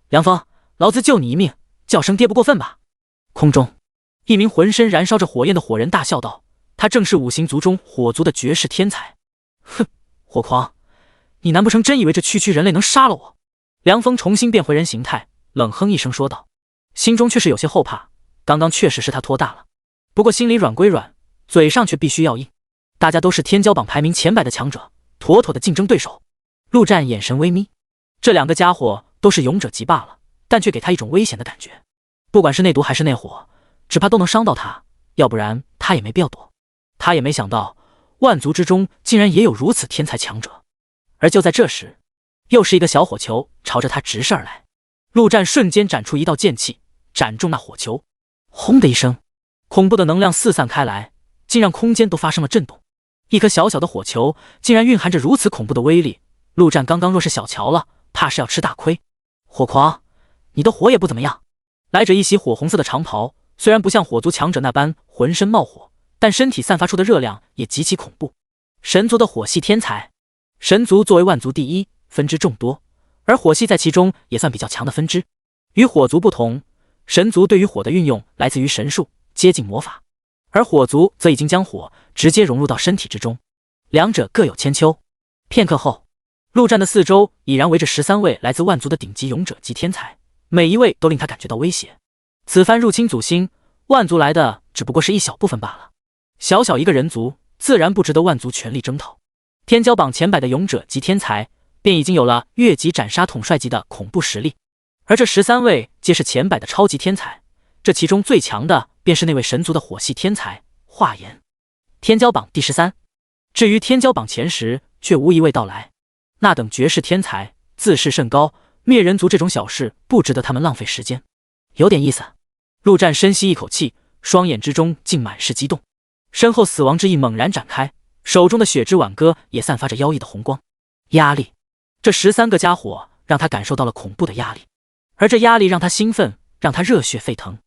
凉风，老子救你一命，叫声爹不过分吧？空中，一名浑身燃烧着火焰的火人大笑道，他正是五行族中火族的绝世天才。哼，火狂，你难不成真以为这区区人类能杀了我？凉风重新变回人形态，冷哼一声说道，心中却是有些后怕，刚刚确实是他拖大了，不过心里软归软，嘴上却必须要硬。大家都是天骄榜排名前100的强者，妥妥的竞争对手。陆战眼神微眯，这两个家伙都是勇者级罢了，但却给他一种危险的感觉。不管是内毒还是内火，只怕都能伤到他，要不然他也没必要躲。他也没想到万族之中竟然也有如此天才强者。而就在这时，又是一个小火球朝着他直射而来。陆战瞬间斩出一道剑气，斩中那火球。轰的一声，恐怖的能量四散开来，竟让空间都发生了震动。一颗小小的火球竟然蕴含着如此恐怖的威力，陆战刚刚若是小瞧了，怕是要吃大亏。火狂，你的火也不怎么样。来者一袭火红色的长袍，虽然不像火族强者那般浑身冒火，但身体散发出的热量也极其恐怖。神族的火系天才，神族作为万族第一，分支众多，而火系在其中也算比较强的分支。与火族不同，神族对于火的运用来自于神术，接近魔法，而火族则已经将火直接融入到身体之中，两者各有千秋。片刻后，陆战的四周已然围着13位来自万族的顶级勇者及天才，每一位都令他感觉到威胁。此番入侵祖星，万族来的只不过是一小部分罢了，小小一个人族自然不值得万族全力征讨。天骄榜前100的勇者及天才便已经有了越级斩杀统帅级的恐怖实力，而这13位皆是前100的超级天才，这其中最强的便是那位神族的火系天才华颜，天骄榜第13。至于天骄榜前10却无一位到来，那等绝世天才自视甚高，灭人族这种小事不值得他们浪费时间。有点意思。陆战深吸一口气，双眼之中竟满是激动，身后死亡之翼猛然展开，手中的血之挽歌也散发着妖异的红光。压力，这13个家伙让他感受到了恐怖的压力，而这压力让他兴奋，让他热血沸腾。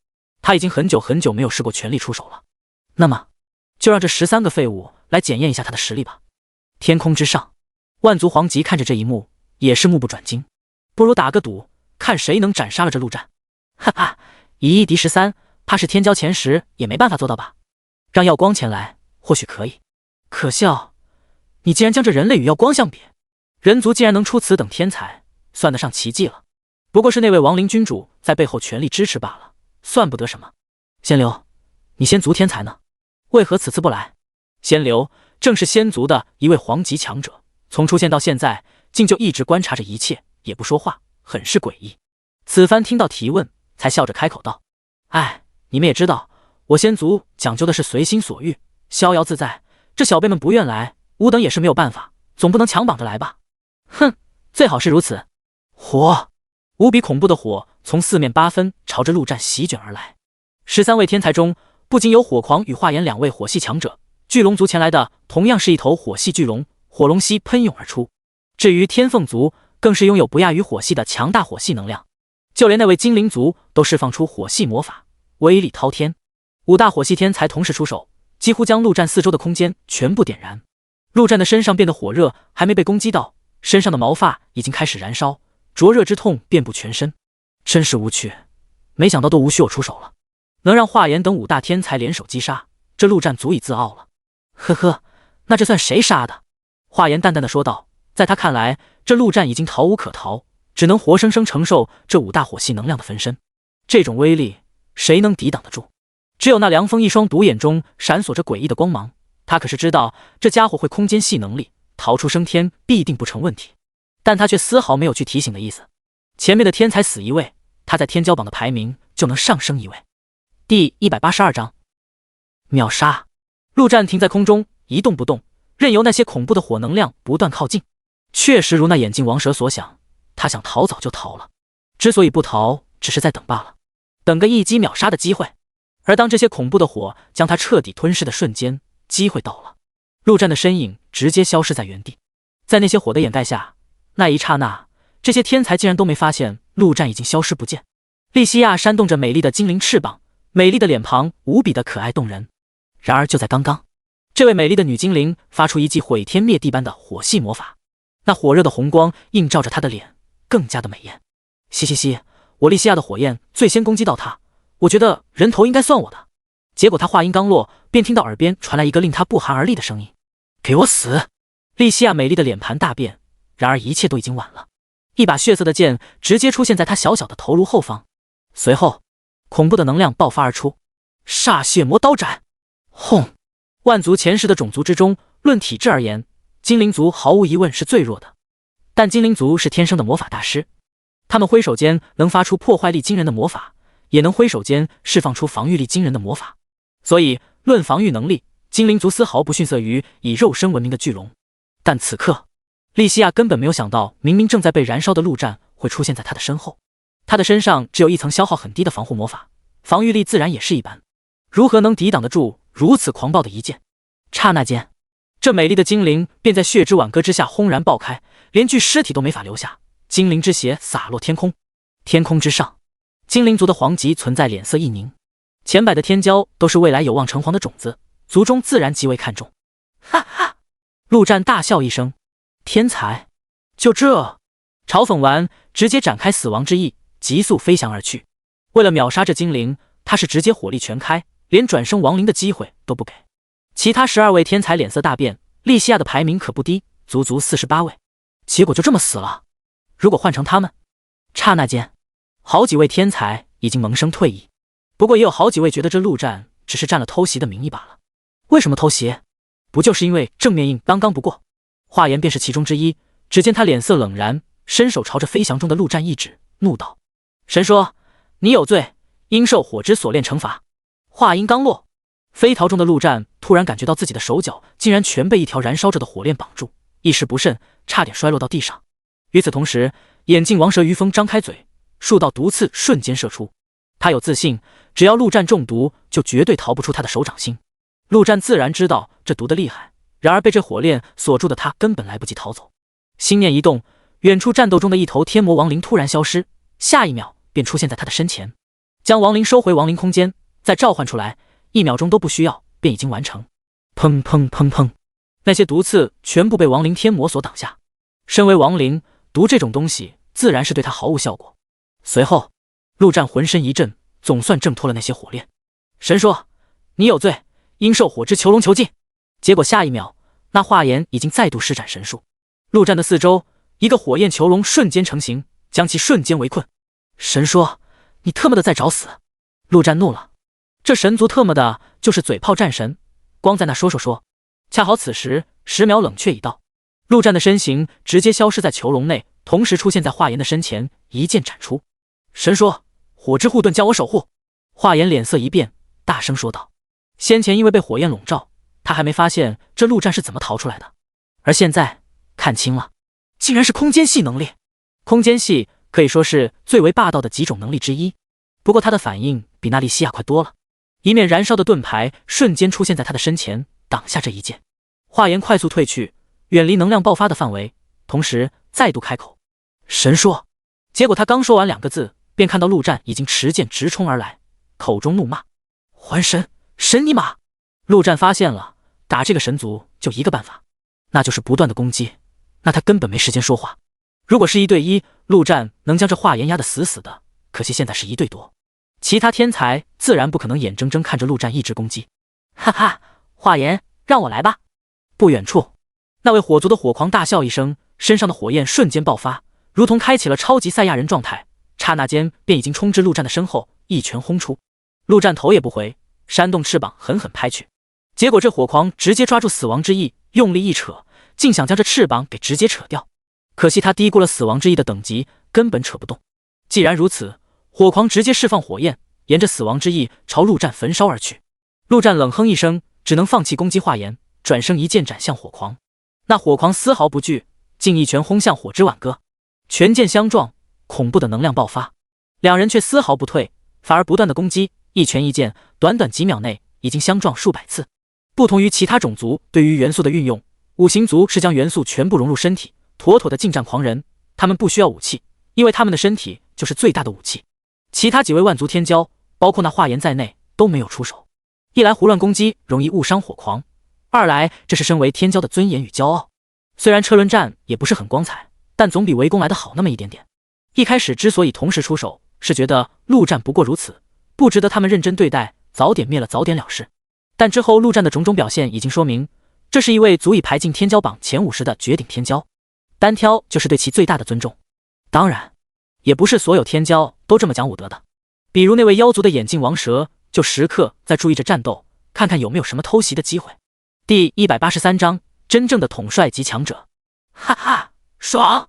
他已经很久很久没有试过全力出手了，那么就让这13个废物来检验一下他的实力吧。天空之上，万族皇极看着这一幕，也是目不转睛。不如打个赌，看谁能斩杀了这陆战。哈哈，以一敌13，怕是天骄前10也没办法做到吧？让耀光前来，或许可以。可笑，你竟然将这人类与耀光相比，人族竟然能出此等天才，算得上奇迹了。不过是那位亡灵君主在背后全力支持罢了，算不得什么。仙流，你仙族天才呢？为何此次不来？仙流正是仙族的一位皇级强者，从出现到现在，竟就一直观察着一切，也不说话，很是诡异。此番听到提问，才笑着开口道：哎，你们也知道，我仙族讲究的是随心所欲，逍遥自在，这小辈们不愿来，吾等也是没有办法，总不能强绑着来吧。哼，最好是如此。火，无比恐怖的火从四面八分朝着陆战席卷而来。13位天才中，不仅有火狂与华颜2位火系强者，巨龙族前来的同样是一头火系巨龙，火龙息喷涌而出。至于天凤族，更是拥有不亚于火系的强大火系能量，就连那位精灵族都释放出火系魔法，威力滔天。5大火系天才同时出手，几乎将陆战四周的空间全部点燃。陆战的身上变得火热，还没被攻击到，身上的毛发已经开始燃烧，灼热之痛遍布全身。真是无趣，没想到都无需我出手了，能让华颜等5大天才联手击杀，这陆战足以自傲了。呵呵，那这算谁杀的？华颜淡淡的说道。在他看来，这陆战已经逃无可逃，只能活生生承受这5大火系能量的分身。这种威力，谁能抵挡得住？只有那凉风一双独眼中闪烁着诡异的光芒，他可是知道这家伙会空间系能力，逃出升天必定不成问题，但他却丝毫没有去提醒的意思。前面的天才死一位，他在天骄榜的排名就能上升1位。第182章秒杀。陆战停在空中一动不动，任由那些恐怖的火能量不断靠近。确实如那眼镜王蛇所想，他想逃早就逃了，之所以不逃，只是在等罢了，等个一击秒杀的机会。而当这些恐怖的火将他彻底吞噬的瞬间，机会到了，陆战的身影直接消失在原地。在那些火的掩盖下，那一刹那，这些天才竟然都没发现陆战已经消失不见。莉西亚扇动着美丽的精灵翅膀，美丽的脸庞无比的可爱动人。然而就在刚刚，这位美丽的女精灵发出一记毁天灭地般的火系魔法，那火热的红光映照着她的脸，更加的美艳。嘻嘻嘻，我莉西亚的火焰最先攻击到她，我觉得人头应该算我的。结果他话音刚落，便听到耳边传来一个令他不寒而栗的声音：给我死！莉西亚美丽的脸盘大变，然而一切都已经晚了。一把血色的剑直接出现在她小小的头颅后方，随后恐怖的能量爆发而出，煞血魔刀斩！轰！万族前世的种族之中，论体质而言，精灵族毫无疑问是最弱的，但精灵族是天生的魔法大师，他们挥手间能发出破坏力惊人的魔法，也能挥手间释放出防御力惊人的魔法，所以论防御能力，精灵族丝毫不逊色于以肉身闻名的巨龙。但此刻莉西亚根本没有想到，明明正在被燃烧的陆战会出现在他的身后。他的身上只有一层消耗很低的防护魔法，防御力自然也是一般，如何能抵挡得住如此狂暴的一剑？刹那间，这美丽的精灵便在血之挽歌之下轰然爆开，连具尸体都没法留下，精灵之血洒落天空。天空之上，精灵族的皇级存在脸色一凝，前百的天骄都是未来有望成皇的种子，族中自然极为看重。哈哈！陆战大笑一声，天才，就这？嘲讽完，直接展开死亡之翼，急速飞翔而去。为了秒杀这精灵，他是直接火力全开，连转生亡灵的机会都不给。其他12位天才脸色大变，莉西亚的排名可不低，足足48位，结果就这么死了。如果换成他们，刹那间，好几位天才已经萌生退意，不过也有好几位觉得这陆战只是占了偷袭的名义罢了。为什么偷袭？不就是因为正面硬刚刚不过？华颜便是其中之一。只见他脸色冷然，伸手朝着飞翔中的陆战一指，怒道：神说，你有罪，应受火之锁链惩罚。话音刚落，飞逃中的陆战突然感觉到自己的手脚竟然全被一条燃烧着的火链绑住，一时不慎差点摔落到地上。与此同时，眼镜王蛇于峰张开嘴，数道毒刺瞬间射出。他有自信，只要陆战中毒，就绝对逃不出他的手掌心。陆战自然知道这毒的厉害，然而被这火链锁住的他根本来不及逃走。心念一动，远处战斗中的一头天魔亡灵突然消失，下一秒便出现在他的身前，将亡灵收回亡灵空间，再召唤出来，1秒钟都不需要，便已经完成。砰砰砰砰，那些毒刺全部被亡灵天魔所挡下。身为亡灵，毒这种东西自然是对他毫无效果。随后，陆战浑身一震，总算挣脱了那些火链。神说，你有罪，应受火之囚笼囚禁。结果下一秒，那华颜已经再度施展神术，陆战的四周一个火焰囚笼瞬间成型，将其瞬间围困。神说，你特么的在找死！陆战怒了，这神族特么的就是嘴炮战神，光在那说。恰好此时10秒冷却已到，陆战的身形直接消失在囚笼内，同时出现在华颜的身前，一剑斩出。神说，火之护盾将我守护。华颜脸色一变，大声说道。先前因为被火焰笼罩，他还没发现这陆战是怎么逃出来的，而现在看清了，竟然是空间系能力。空间系可以说是最为霸道的几种能力之一，不过他的反应比那莉西亚快多了。一面燃烧的盾牌瞬间出现在他的身前，挡下这一剑。华颜快速退去，远离能量爆发的范围，同时再度开口，神说。结果他刚说完2个字，便看到陆战已经持剑直冲而来，口中怒骂，还神，神尼玛！陆战发现了，打这个神族就一个办法，那就是不断的攻击，那他根本没时间说话。如果是1对1，陆战能将这华颜压得死死的，可惜现在是1对多，其他天才自然不可能眼睁睁看着陆战一直攻击。哈哈，华颜，让我来吧。不远处，那位火族的火狂大笑一声，身上的火焰瞬间爆发，如同开启了超级赛亚人状态，刹那间便已经冲至陆战的身后，一拳轰出。陆战头也不回，扇动翅膀狠狠拍去，结果这火狂直接抓住死亡之翼，用力一扯，竟想将这翅膀给直接扯掉。可惜他低估了死亡之翼的等级，根本扯不动。既然如此，火狂直接释放火焰，沿着死亡之翼朝陆战焚烧而去。陆战冷哼一声，只能放弃攻击华颜，转身一剑斩向火狂。那火狂丝毫不惧，竟一拳轰向火之挽歌，拳剑相撞，恐怖的能量爆发，两人却丝毫不退，反而不断的攻击，一拳一剑，短短几秒内已经相撞数百次。不同于其他种族对于元素的运用，五行族是将元素全部融入身体，妥妥的近战狂人。他们不需要武器，因为他们的身体就是最大的武器。其他几位万族天骄，包括那华颜在内，都没有出手。一来胡乱攻击容易误伤火狂，二来这是身为天骄的尊严与骄傲。虽然车轮战也不是很光彩，但总比围攻来的好那么一点点。一开始之所以同时出手，是觉得陆战不过如此，不值得他们认真对待，早点灭了早点了事。但之后陆战的种种表现已经说明，这是一位足以排进天骄榜前50的绝顶天骄，单挑就是对其最大的尊重。当然，也不是所有天骄都这么讲武德的，比如那位妖族的眼镜王蛇，就时刻在注意着战斗，看看有没有什么偷袭的机会。第183章，真正的统帅级强者。哈哈，爽！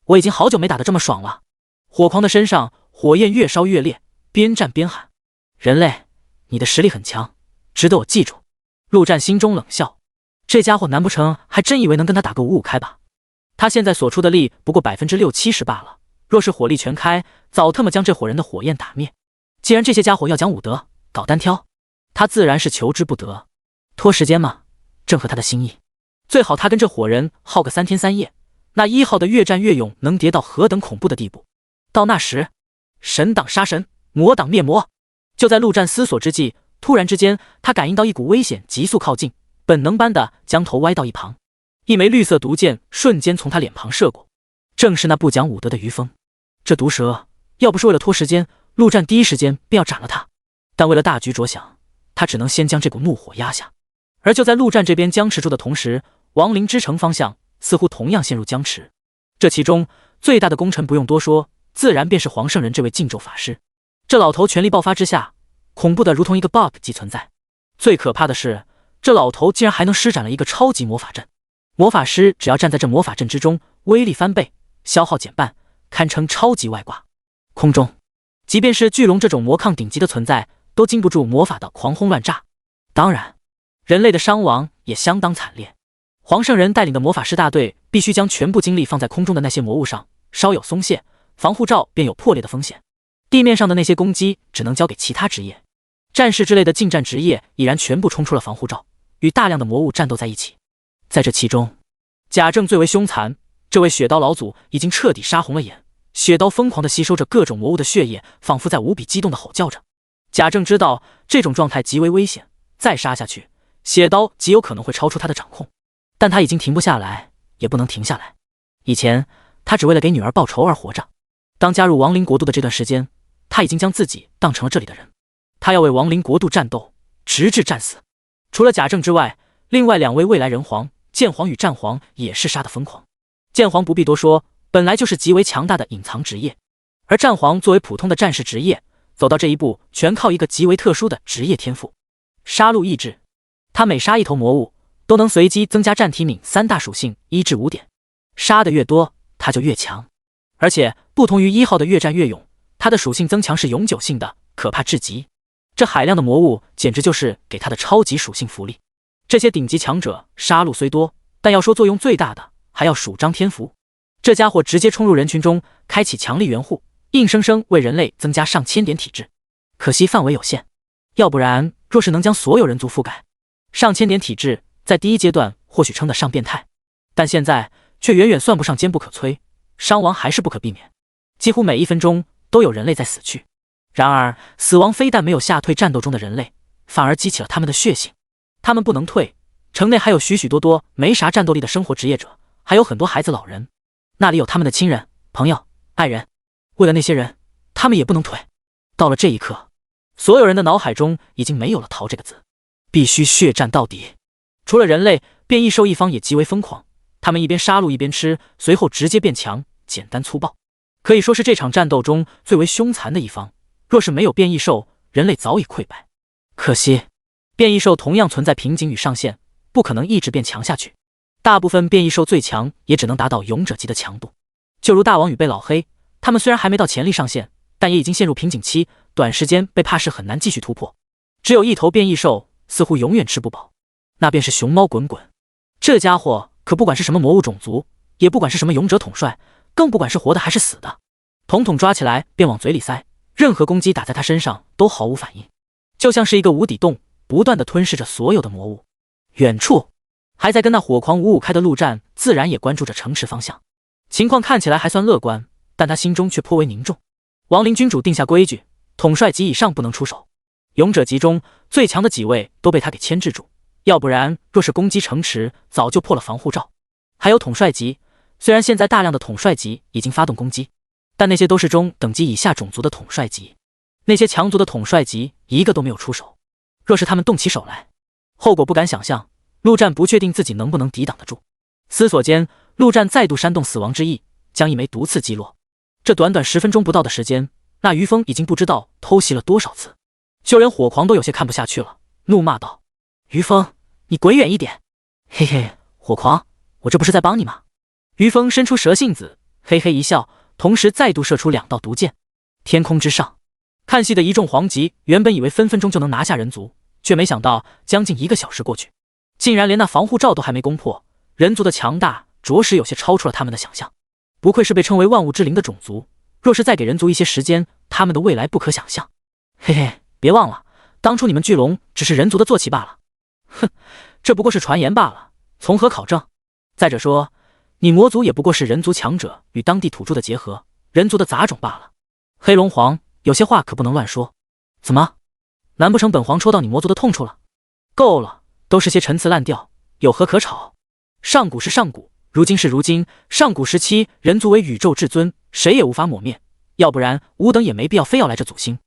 我已经好久没打得这么爽了。火狂的身上火焰越烧越烈，边战边喊：人类，你的实力很强，值得我记住。陆战心中冷笑，这家伙难不成还真以为能跟他打个5-5开吧？他现在所出的力不过60-70%罢了，若是火力全开，早他妈将这伙人的火焰打灭。既然这些家伙要讲武德，搞单挑，他自然是求之不得。拖时间嘛，正合他的心意。最好他跟这伙人耗个3天3夜，那1号的越战越勇能跌到何等恐怖的地步。到那时，神挡杀神，魔挡灭魔。就在陆战思索之际，突然之间他感应到一股危险急速靠近，本能般的将头歪到一旁，一枚绿色毒箭瞬间从他脸庞射过，正是那不讲武德的于峰。这毒蛇要不是为了拖时间，陆战第一时间便要斩了他，但为了大局着想，他只能先将这股怒火压下。而就在陆战这边僵持住的同时，亡灵之城方向似乎同样陷入僵持。这其中最大的功臣不用多说，自然便是黄圣人这位禁咒法师。这老头全力爆发之下，恐怖的如同一个 bug 级存在。最可怕的是，这老头竟然还能施展了一个超级魔法阵。魔法师只要站在这魔法阵之中，威力翻倍，消耗减半，堪称超级外挂。空中，即便是巨龙这种魔抗顶级的存在，都经不住魔法的狂轰乱炸。当然，人类的伤亡也相当惨烈。黄圣人带领的魔法师大队必须将全部精力放在空中的那些魔物上，稍有松懈，防护罩便有破裂的风险。地面上的那些攻击只能交给其他职业，战士之类的近战职业已然全部冲出了防护罩，与大量的魔物战斗在一起。在这其中，贾政最为凶残，这位血刀老祖已经彻底杀红了眼，血刀疯狂地吸收着各种魔物的血液，仿佛在无比激动地吼叫着。贾政知道这种状态极为危险，再杀下去，血刀极有可能会超出他的掌控，但他已经停不下来，也不能停下来。以前他只为了给女儿报仇而活着，当加入亡灵国度的这段时间，他已经将自己当成了这里的人，他要为亡灵国度战斗，直至战死。除了贾政之外，另外2位未来人皇剑皇与战皇也是杀得疯狂。剑皇不必多说，本来就是极为强大的隐藏职业，而战皇作为普通的战士职业，走到这一步全靠一个极为特殊的职业天赋——杀戮意志。他每杀一头魔物，都能随机增加战体敏3大属性1至5点，杀的越多，他就越强。而且不同于1号的越战越勇，他的属性增强是永久性的，可怕至极。这海量的魔物简直就是给他的超级属性福利。这些顶级强者杀戮虽多，但要说作用最大的，还要数张天符。这家伙直接冲入人群中，开启强力援护，硬生生为人类增加上千点体质。可惜范围有限，要不然若是能将所有人族覆盖，上千点体质在第一阶段或许称得上变态，但现在却远远算不上坚不可摧，伤亡还是不可避免。几乎每1分钟都有人类在死去。然而死亡非但没有吓退战斗中的人类，反而激起了他们的血性。他们不能退，城内还有许许多多没啥战斗力的生活职业者，还有很多孩子老人，那里有他们的亲人、朋友、爱人。为了那些人，他们也不能退。到了这一刻，所有人的脑海中已经没有了逃这个字，必须血战到底。除了人类，变异兽一方也极为疯狂，他们一边杀戮一边吃，随后直接变强，简单粗暴，可以说是这场战斗中最为凶残的一方。若是没有变异兽，人类早已溃败。可惜，变异兽同样存在瓶颈与上限，不可能一直变强下去。大部分变异兽最强也只能达到勇者级的强度，就如大王与贝老黑，他们虽然还没到潜力上限，但也已经陷入瓶颈期，短时间被怕是很难继续突破。只有一头变异兽似乎永远吃不饱，那便是熊猫滚滚。这家伙可不管是什么魔物种族，也不管是什么勇者统帅，更不管是活的还是死的，统统抓起来便往嘴里塞，任何攻击打在他身上都毫无反应，就像是一个无底洞，不断地吞噬着所有的魔物。远处还在跟那火狂五五开的陆战自然也关注着城池方向，情况看起来还算乐观，但他心中却颇为凝重。亡灵君主定下规矩，统帅级以上不能出手，勇者级中最强的几位都被他给牵制住，要不然若是攻击城池，早就破了防护罩。还有统帅级，虽然现在大量的统帅级已经发动攻击，但那些都是中等级以下种族的统帅级，那些强族的统帅级一个都没有出手。若是他们动起手来，后果不敢想象。陆战不确定自己能不能抵挡得住，思索间，陆战再度煽动死亡之翼，将一枚毒刺击落。这短短10分钟不到的时间，那于峰已经不知道偷袭了多少次，就连火狂都有些看不下去了，怒骂道：“于峰，你滚远一点！”嘿嘿，火狂，我这不是在帮你吗？于峰伸出蛇信子，嘿嘿一笑，同时再度射出2道毒箭。天空之上，看戏的一众皇级原本以为分分钟就能拿下人族，却没想到将近1个小时过去，竟然连那防护罩都还没攻破。人族的强大着实有些超出了他们的想象，不愧是被称为万物之灵的种族，若是再给人族一些时间，他们的未来不可想象。嘿嘿，别忘了，当初你们巨龙只是人族的坐骑罢了。哼，这不过是传言罢了，从何考证？再者说，你魔族也不过是人族强者与当地土著的结合，人族的杂种罢了。黑龙皇，有些话可不能乱说。怎么？难不成本皇戳到你魔族的痛处了？够了，都是些陈词滥调，有何可吵？上古是上古，如今是如今，上古时期人族为宇宙至尊，谁也无法抹灭，要不然吾等也没必要非要来这祖星。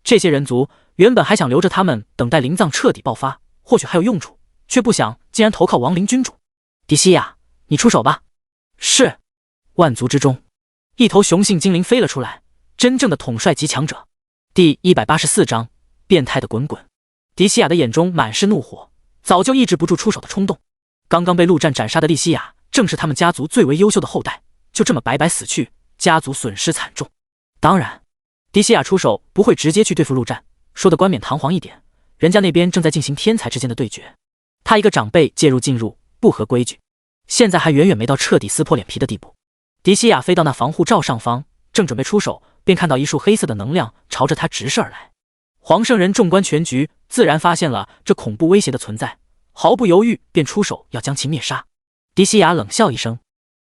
这些人族原本还想留着他们，等待灵藏彻底爆发，或许还有用处，却不想竟然投靠亡灵君主。迪西亚，你出手吧。是。万族之中，一头雄性精灵飞了出来，真正的统帅级强者。第184章，变态的滚滚。迪西亚的眼中满是怒火，早就抑制不住出手的冲动。刚刚被陆战斩杀的莉西亚，正是他们家族最为优秀的后代，就这么白白死去，家族损失惨重。当然，迪西亚出手不会直接去对付陆战，说的冠冕堂皇一点，人家那边正在进行天才之间的对决，他一个长辈介入进入，不合规矩，现在还远远没到彻底撕破脸皮的地步。迪西亚飞到那防护罩上方，正准备出手，便看到一束黑色的能量朝着他直射而来。黄圣人纵观全局，自然发现了这恐怖威胁的存在，毫不犹豫便出手要将其灭杀。迪西亚冷笑一声，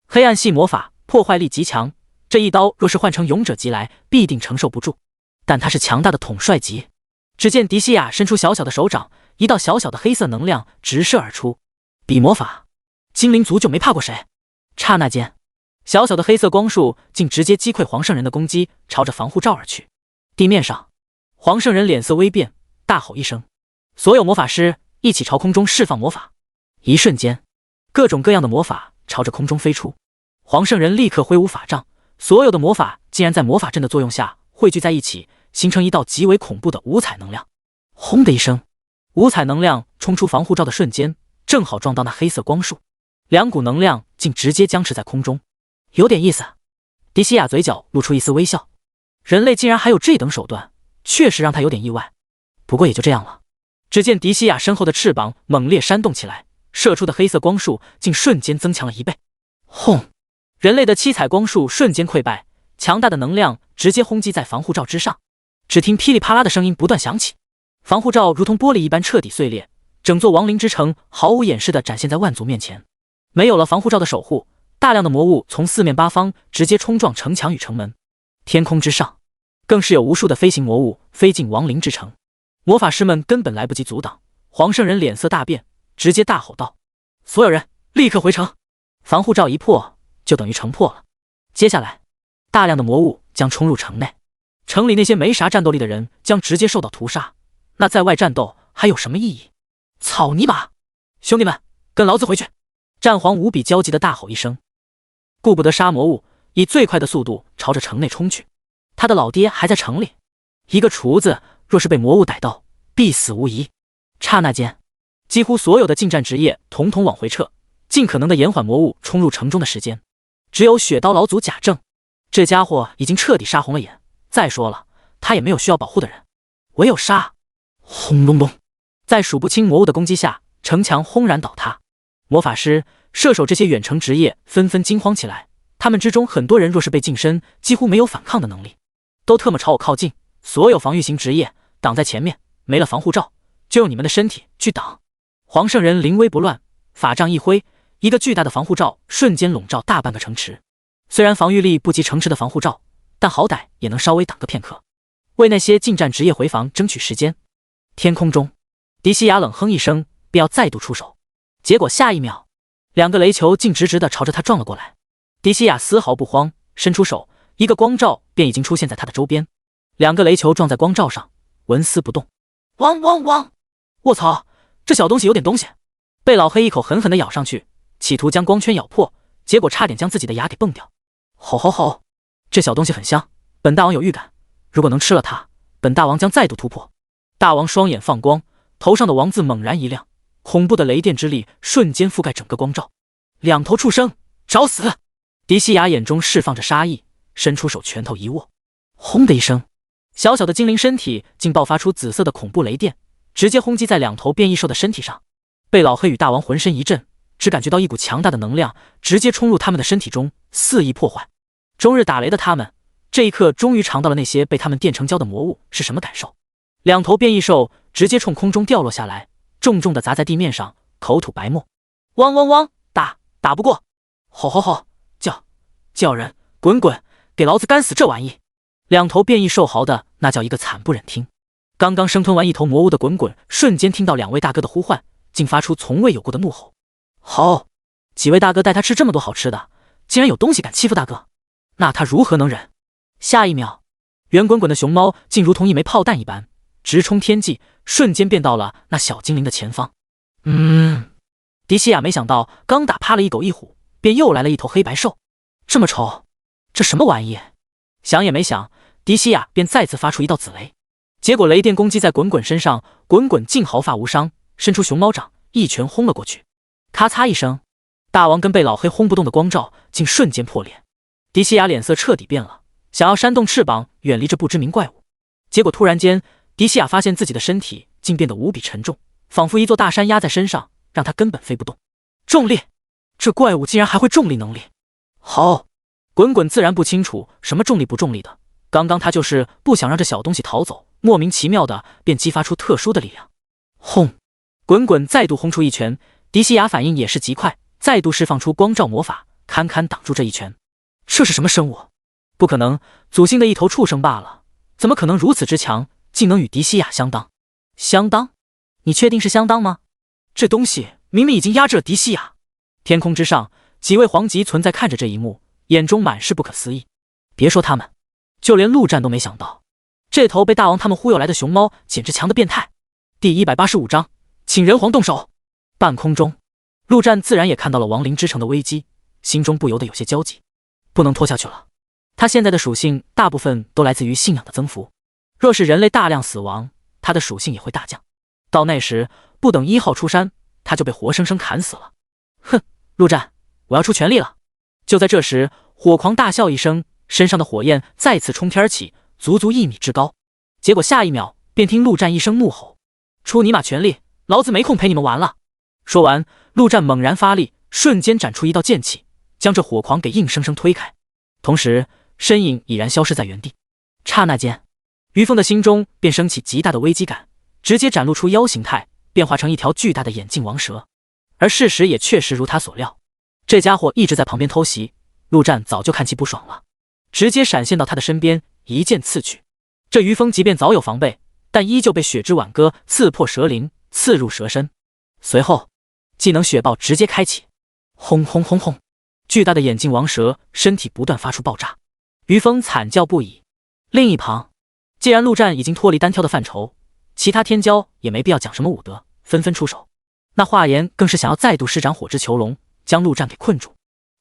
黑暗系魔法破坏力极强，这一刀若是换成勇者级来，必定承受不住，但他是强大的统帅级。只见迪西亚伸出小小的手掌，一道小小的黑色能量直射而出。比魔法，精灵族就没怕过谁？刹那间，小小的黑色光束竟直接击溃黄圣人的攻击，朝着防护罩而去。地面上，黄圣人脸色微变，大吼一声，所有魔法师一起朝空中释放魔法。一瞬间，各种各样的魔法朝着空中飞出。黄圣人立刻挥舞法杖，所有的魔法竟然在魔法阵的作用下汇聚在一起，形成一道极为恐怖的五彩能量。轰的一声，五彩能量冲出防护罩的瞬间，正好撞到那黑色光束，两股能量竟直接僵持在空中。有点意思。迪西亚嘴角露出一丝微笑，人类竟然还有这等手段，确实让他有点意外。不过也就这样了。只见迪西亚身后的翅膀猛烈扇动起来，射出的黑色光束竟瞬间增强了1倍。轰！人类的七彩光束瞬间溃败，强大的能量直接轰击在防护罩之上。只听噼里啪啦的声音不断响起，防护罩如同玻璃一般彻底碎裂，整座亡灵之城毫无掩饰地展现在万族面前。没有了防护罩的守护，大量的魔物从四面八方直接冲撞城墙与城门。天空之上，更是有无数的飞行魔物飞进亡灵之城。魔法师们根本来不及阻挡，黄圣人脸色大变，直接大吼道：“所有人立刻回城！”防护罩一破，就等于城破了。接下来，大量的魔物将冲入城内，城里那些没啥战斗力的人将直接受到屠杀。那在外战斗还有什么意义？草泥马！兄弟们，跟老子回去！战皇无比焦急地大吼一声，顾不得杀魔物，以最快的速度朝着城内冲去。他的老爹还在城里，一个厨子若是被魔物逮到，必死无疑。刹那间，几乎所有的近战职业统统往回撤，尽可能的延缓魔物冲入城中的时间。只有雪刀老祖贾正，这家伙已经彻底杀红了眼。再说了，他也没有需要保护的人，唯有杀。轰隆隆，在数不清魔物的攻击下，城墙轰然倒塌。魔法师、射手这些远程职业纷纷惊慌起来，他们之中很多人若是被近身，几乎没有反抗的能力。都特么朝我靠近！所有防御型职业挡在前面，没了防护罩，就用你们的身体去挡。黄圣人临危不乱，法杖一挥，一个巨大的防护罩瞬间笼罩大半个城池。虽然防御力不及城池的防护罩，但好歹也能稍微挡个片刻，为那些近战职业回防争取时间。天空中，迪西亚冷哼一声，便要再度出手，结果下一秒，两个雷球竟直直地朝着他撞了过来。迪西亚丝毫不慌，伸出手，一个光罩便已经出现在他的周边。两个雷球撞在光罩上，纹丝不动。汪汪汪！卧槽，这小东西有点东西！被老黑一口狠狠地咬上去，企图将光圈咬破，结果差点将自己的牙给蹦掉。吼吼吼！这小东西很香，本大王有预感，如果能吃了它，本大王将再度突破。大王双眼放光，头上的王字猛然一亮，恐怖的雷电之力瞬间覆盖整个光罩。两头畜生，找死！迪西亚眼中释放着杀意，伸出手，拳头一握，轰的一声，小小的精灵身体竟爆发出紫色的恐怖雷电，直接轰击在两头变异兽的身体上。被老黑与大王浑身一震，只感觉到一股强大的能量直接冲入他们的身体中，肆意破坏。终日打雷的他们，这一刻终于尝到了那些被他们电成胶的魔物是什么感受。两头变异兽直接冲空中掉落下来，重重地砸在地面上，口吐白沫。汪汪汪！打不过！吼吼吼！叫人滚滚，给老子干死这玩意！两头变异兽嚎的那叫一个惨不忍听。刚刚生吞完一头魔物的滚滚，瞬间听到两位大哥的呼唤，竟发出从未有过的怒吼。好，几位大哥带他吃这么多好吃的，竟然有东西敢欺负大哥，那他如何能忍？下一秒，圆滚滚的熊猫竟如同一枚炮弹一般，直冲天际，瞬间变到了那小精灵的前方。迪西亚没想到，刚打趴了一狗一虎，便又来了一头黑白兽。这么丑，这什么玩意？想也没想，迪西亚便再次发出一道紫雷，结果雷电攻击在滚滚身上，滚滚竟毫发无伤，伸出熊猫掌一拳轰了过去。咔嚓一声，大王跟被老黑轰不动的光罩竟瞬间破裂。迪西亚脸色彻底变了，想要扇动翅膀远离这不知名怪物，结果突然间，迪西亚发现自己的身体竟变得无比沉重，仿佛一座大山压在身上，让他根本飞不动。重力，这怪物竟然还会重力能力。好，滚滚自然不清楚什么重力不重力的，刚刚他就是不想让这小东西逃走，莫名其妙的便激发出特殊的力量。轰！滚滚再度轰出一拳，迪西亚反应也是极快，再度释放出光照魔法，堪堪挡住这一拳。这是什么生物？不可能，祖星的一头畜生罢了，怎么可能如此之强，竟能与迪西亚相当？相当？你确定是相当吗？这东西明明已经压制了迪西亚。天空之上，几位皇级存在看着这一幕，眼中满是不可思议。别说他们，就连陆战都没想到，这头被大王他们忽悠来的熊猫简直强得变态。第185章，请人皇动手。半空中，陆战自然也看到了亡灵之城的危机，心中不由得有些焦急。不能拖下去了，他现在的属性大部分都来自于信仰的增幅，若是人类大量死亡，他的属性也会大降。到那时，不等1号出山，他就被活生生砍死了。哼，陆战，我要出全力了。就在这时，火狂大笑一声，身上的火焰再次冲天起，足足1米之高。结果下一秒，便听陆战一声怒吼：“出尼玛全力，老子没空陪你们玩了！”说完，陆战猛然发力，瞬间斩出一道剑气，将这火狂给硬生生推开，同时身影已然消失在原地。刹那间，于峰的心中便升起极大的危机感，直接展露出妖形态，变化成一条巨大的眼镜王蛇。而事实也确实如他所料，这家伙一直在旁边偷袭，陆战早就看其不爽了，直接闪现到他的身边，一剑刺去。这于峰即便早有防备，但依旧被血之挽歌刺破蛇鳞，刺入蛇身。随后技能雪豹直接开启，轰轰轰轰！巨大的眼镜王蛇身体不断发出爆炸，于峰惨叫不已。另一旁，既然陆战已经脱离单挑的范畴，其他天骄也没必要讲什么武德，纷纷出手。那华颜更是想要再度施展火之囚笼，将陆战给困住。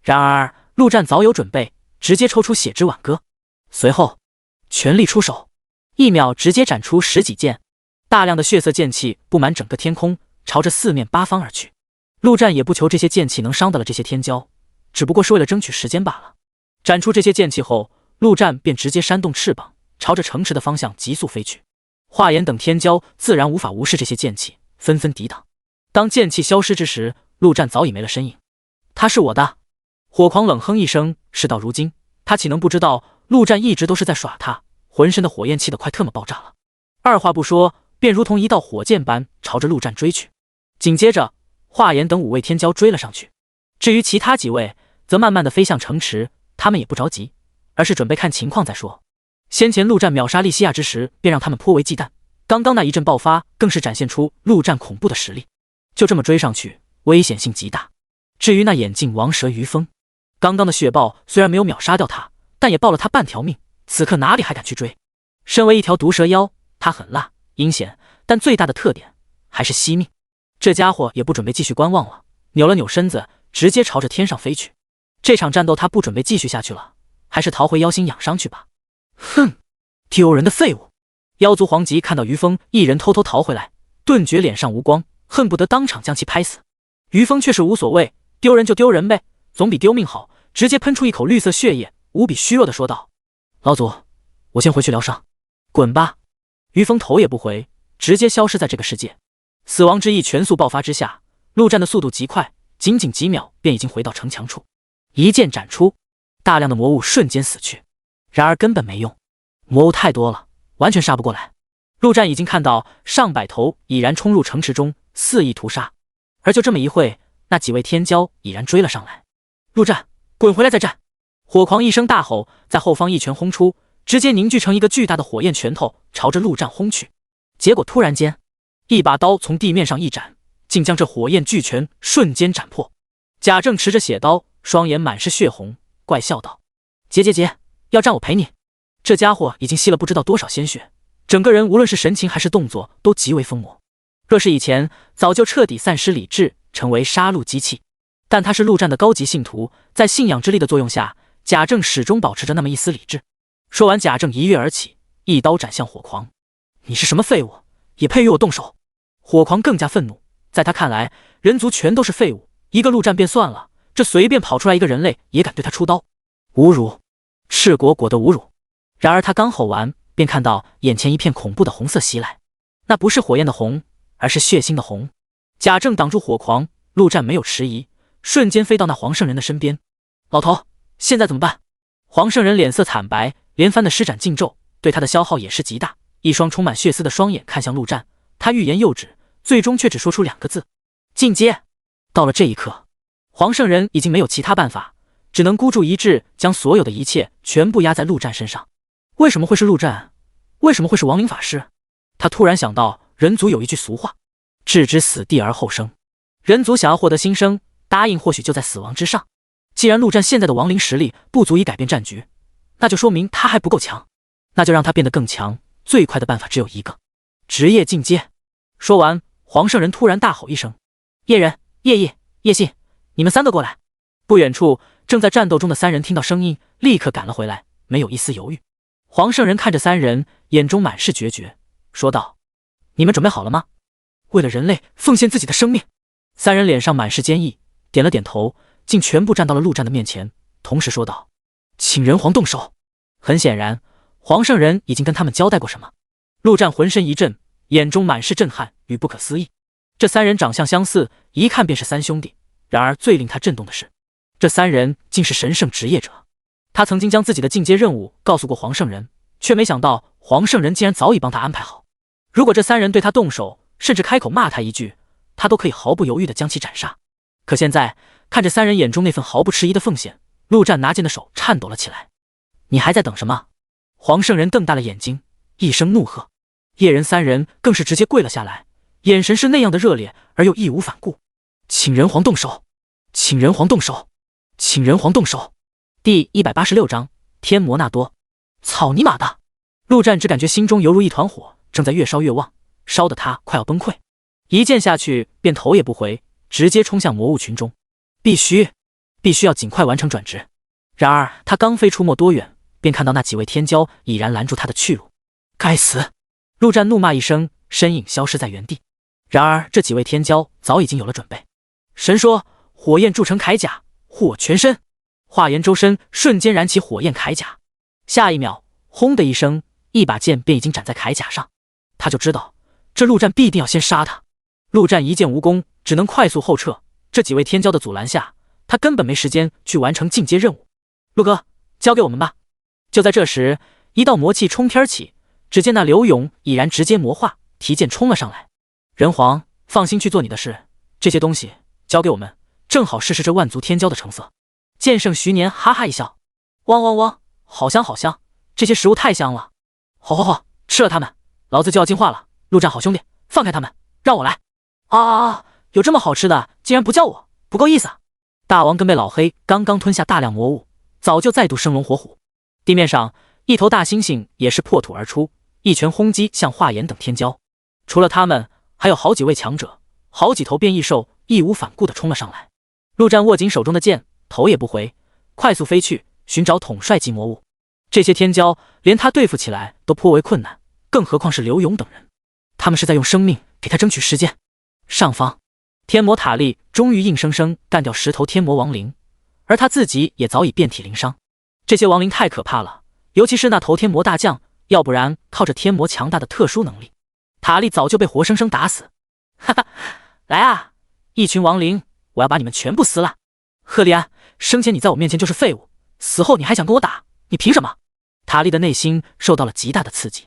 然而陆战早有准备，直接抽出血之挽歌，随后全力出手，1秒直接斩出10几件，大量的血色剑气布满整个天空，朝着四面八方而去。陆战也不求这些剑气能伤得了这些天骄，只不过是为了争取时间罢了。斩出这些剑气后，陆战便直接扇动翅膀，朝着城池的方向急速飞去。华颜等天骄自然无法无视这些剑气，纷纷抵挡。当剑气消失之时，陆战早已没了身影。他是我的！火狂冷哼一声，事到如今，他岂能不知道陆战一直都是在耍他，浑身的火焰气得快特么爆炸了。二话不说，便如同一道火箭般朝着陆战追去。紧接着，华颜等5位天骄追了上去。至于其他几位，则慢慢的飞向城池，他们也不着急，而是准备看情况再说。先前陆战秒杀利西亚之时，便让他们颇为忌惮，刚刚那一阵爆发，更是展现出陆战恐怖的实力。就这么追上去，危险性极大。至于那眼镜王蛇于峰，刚刚的血豹虽然没有秒杀掉他，但也爆了他半条命，此刻哪里还敢去追？身为一条毒蛇妖，他很辣阴险，但最大的特点还是惜命。这家伙也不准备继续观望了，扭了扭身子，直接朝着天上飞去。这场战斗他不准备继续下去了，还是逃回妖星养伤去吧。哼，丢人的废物！妖族黄吉看到于峰一人偷偷逃回来，顿觉脸上无光，恨不得当场将其拍死。于峰却是无所谓，丢人就丢人呗，总比丢命好，直接喷出一口绿色血液，无比虚弱的说道：老祖，我先回去疗伤。滚吧！于峰头也不回，直接消失在这个世界。死亡之翼全速爆发之下，陆战的速度极快，仅仅几秒便已经回到城墙处，一剑斩出，大量的魔物瞬间死去。然而根本没用，魔物太多了，完全杀不过来。陆战已经看到上百头已然冲入城池中，肆意屠杀。而就这么一会，那几位天骄已然追了上来。陆战，滚回来再战！火狂一声大吼，在后方一拳轰出，直接凝聚成一个巨大的火焰拳头，朝着陆战轰去。结果突然间，一把刀从地面上一斩，竟将这火焰巨拳瞬间斩破。贾政持着血刀，双眼满是血红，怪笑道：结，要战我陪你。这家伙已经吸了不知道多少鲜血，整个人无论是神情还是动作都极为疯魔。若是以前，早就彻底丧失理智，成为杀戮机器。但他是陆战的高级信徒，在信仰之力的作用下，贾政始终保持着那么一丝理智。说完，贾政一跃而起，一刀斩向火狂。你是什么废物，也配与我动手？火狂更加愤怒，在他看来，人族全都是废物，一个陆战便算了，这随便跑出来一个人类也敢对他出刀，侮辱，赤果果的侮辱。然而他刚吼完，便看到眼前一片恐怖的红色袭来，那不是火焰的红，而是血腥的红。贾政挡住火狂，陆战没有迟疑，瞬间飞到那黄圣人的身边。老头，现在怎么办？黄圣人脸色惨白，连番的施展禁咒，对他的消耗也是极大，一双充满血丝的双眼看向陆战，他欲言又止，最终却只说出2个字：进阶。到了这一刻，黄圣人已经没有其他办法，只能孤注一掷，将所有的一切全部压在陆战身上。为什么会是陆战？为什么会是亡灵法师？他突然想到，人族有一句俗话：置之死地而后生。人族想要获得新生，答应或许就在死亡之上。既然陆战现在的亡灵实力不足以改变战局，那就说明他还不够强，那就让他变得更强。最快的办法只有一个：职业进阶。说完，黄圣人突然大吼一声：叶人、叶毅、叶信，你们3个过来！不远处正在战斗中的3人听到声音，立刻赶了回来，没有一丝犹豫。黄圣人看着3人，眼中满是决绝，说道：你们准备好了吗？为了人类奉献自己的生命。3人脸上满是坚毅，点了点头，竟全部站到了陆战的面前，同时说道：请人皇动手。很显然，黄圣人已经跟他们交代过什么。陆战浑身一震，眼中满是震撼与不可思议。这3人长相相似，一看便是3兄弟。然而最令他震动的是，这3人竟是神圣职业者。他曾经将自己的进阶任务告诉过黄圣人，却没想到黄圣人竟然早已帮他安排好。如果这3人对他动手，甚至开口骂他一句，他都可以毫不犹豫地将其斩杀。可现在看着3人眼中那份毫不迟疑的奉献，陆战拿剑的手颤抖了起来。你还在等什么？黄圣人瞪大了眼睛，一声怒喝。叶人3人更是直接跪了下来，眼神是那样的热烈而又义无反顾。请人皇动手！请人皇动手！请人皇动手！第186章天魔纳多。草尼玛的！陆战只感觉心中犹如一团火，正在越烧越旺，烧得他快要崩溃。一剑下去，便头也不回，直接冲向魔物群中。必须要尽快完成转职。然而他刚飞出没多远，便看到那几位天骄已然拦住他的去路。该死！陆战怒骂一声，身影消失在原地。然而这几位天骄早已经有了准备。神说：火焰铸成铠甲，护我全身。话言周身瞬间燃起火焰铠甲，下一秒，轰的一声，一把剑便已经斩在铠甲上。他就知道这陆战必定要先杀他。陆战一剑无功，只能快速后撤。这几位天骄的阻拦下，他根本没时间去完成进阶任务。陆哥，交给我们吧。就在这时，一道魔气冲天起，只见那刘勇已然直接魔化，提剑冲了上来。人皇，放心去做你的事，这些东西交给我们，正好试试这万族天骄的成色。剑圣徐年哈哈一笑，汪汪汪，好香好香，这些食物太香了。好，吃了它们，老子就要进化了。陆战好兄弟，放开他们，让我来。有这么好吃的，竟然不叫我，不够意思啊！大王跟被老黑刚刚吞下大量魔物，早就再度生龙活虎。地面上，一头大猩猩也是破土而出，一拳轰击向华严等天骄。除了他们，还有好几位强者，好几头变异兽义无反顾地冲了上来。陆战握紧手中的剑，头也不回，快速飞去寻找统帅级魔物。这些天骄连他对付起来都颇为困难，更何况是刘勇等人，他们是在用生命给他争取时间。上方，天魔塔利终于硬生生干掉10头天魔亡灵，而他自己也早已遍体鳞伤。这些亡灵太可怕了，尤其是那头天魔大将，要不然靠着天魔强大的特殊能力，塔利早就被活生生打死。哈哈，来啊，一群亡灵，我要把你们全部撕烂！赫利安，生前你在我面前就是废物，死后你还想跟我打，你凭什么？塔利的内心受到了极大的刺激，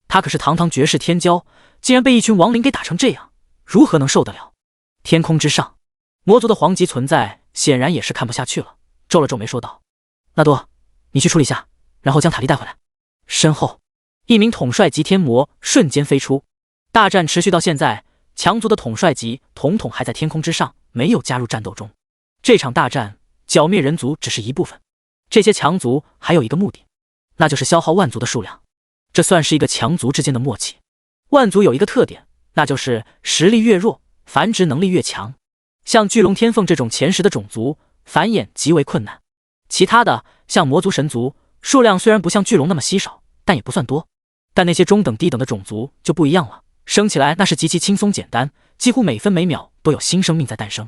他可是堂堂绝世天骄，竟然被一群亡灵给打成这样，如何能受得了？天空之上，魔族的皇级存在显然也是看不下去了，皱了皱眉说道：纳多，你去处理下，然后将塔利带回来。身后，一名统帅级天魔瞬间飞出。大战持续到现在，强族的统帅级统统还在天空之上，没有加入战斗中。这场大战剿灭人族只是一部分，这些强族还有一个目的，那就是消耗万族的数量。这算是一个强族之间的默契。万族有一个特点，那就是实力越弱，繁殖能力越强。像巨龙天凤这种前10的种族，繁衍极为困难。其他的像魔族神族，数量虽然不像巨龙那么稀少，但也不算多。但那些中等低等的种族就不一样了，生起来那是极其轻松简单，几乎每分每秒都有新生命在诞生。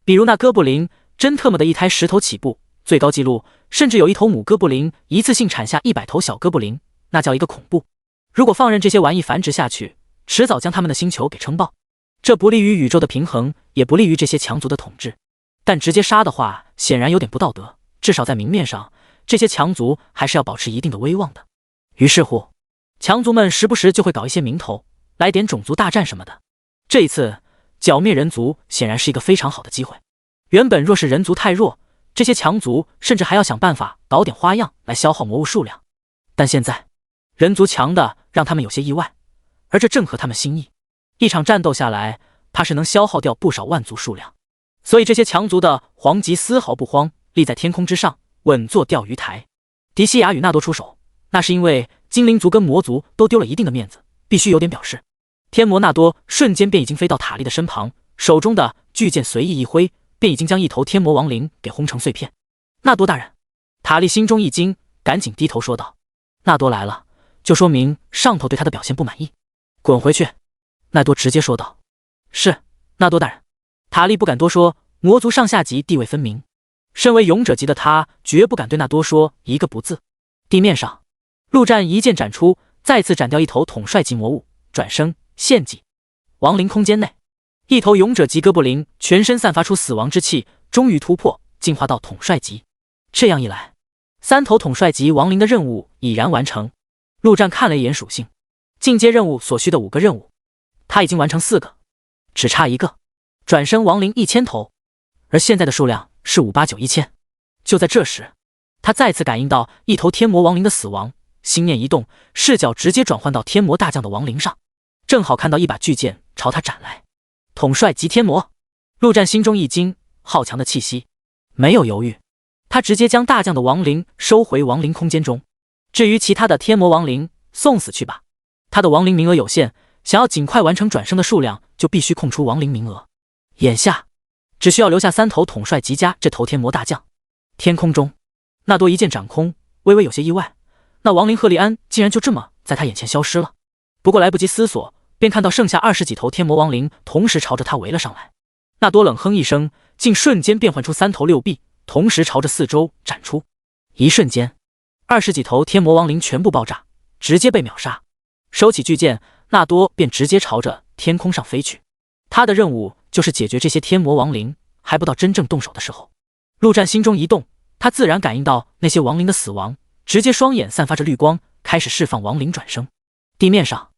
比如那哥布林，真特么的一胎10头起步，最高纪录甚至有一头母哥布林一次性产下100头小哥布林，那叫一个恐怖。如果放任这些玩意繁殖下去，迟早将他们的星球给撑爆，这不利于宇宙的平衡，也不利于这些强族的统治。但直接杀的话，显然有点不道德，至少在明面上，这些强族还是要保持一定的威望的。于是乎，强族们时不时就会搞一些名头，来点种族大战什么的。这一次剿灭人族显然是一个非常好的机会。原本若是人族太弱，这些强族甚至还要想办法搞点花样来消耗魔物数量。但现在人族强的让他们有些意外，而这正合他们心意。一场战斗下来，怕是能消耗掉不少万族数量。所以这些强族的皇级丝毫不慌，立在天空之上，稳坐钓鱼台。迪西亚与纳多出手，那是因为精灵族跟魔族都丢了一定的面子，必须有点表示。天魔纳多瞬间便已经飞到塔利的身旁，手中的巨剑随意一挥，便已经将一头天魔亡灵给轰成碎片。纳多大人，塔利心中一惊，赶紧低头说道：纳多来了，就说明上头对他的表现不满意。滚回去！纳多直接说道。是，纳多大人。塔利不敢多说，魔族上下级地位分明，身为勇者级的他绝不敢对纳多说一个不字。地面上，陆战一剑斩出，再次斩掉一头统帅级魔物，转身献祭。亡灵空间内，一头勇者级哥布林全身散发出死亡之气，终于突破进化到统帅级。这样一来，3头统帅级亡灵的任务已然完成。陆战看了一眼属性，进阶任务所需的5个任务，他已经完成4个，只差1个。转生亡灵1000头，而现在的数量是5891000。就在这时，他再次感应到一头天魔亡灵的死亡，心念一动，视角直接转换到天魔大将的亡灵上，正好看到一把巨剑朝他斩来。统帅级天魔，陆战心中一惊，好强的气息，没有犹豫，他直接将大将的亡灵收回亡灵空间中。至于其他的天魔亡灵，送死去吧。他的亡灵名额有限，想要尽快完成转生的数量，就必须空出亡灵名额。眼下只需要留下3头统帅吉家这头天魔大将。天空中，纳多一剑斩空，微微有些意外，那亡灵赫利安竟然就这么在他眼前消失了。不过来不及思索，便看到剩下20几头天魔亡灵同时朝着他围了上来。纳多冷哼一声，竟瞬间变换出3头6臂，同时朝着四周斩出。一瞬间，20几头天魔亡灵全部爆炸，直接被秒杀。收起巨剑，纳多便直接朝着天空上飞去。他的任务就是解决这些天魔亡灵，还不到真正动手的时候。陆战心中一动，他自然感应到那些亡灵的死亡，直接双眼散发着绿光，开始释放亡灵转生。地面上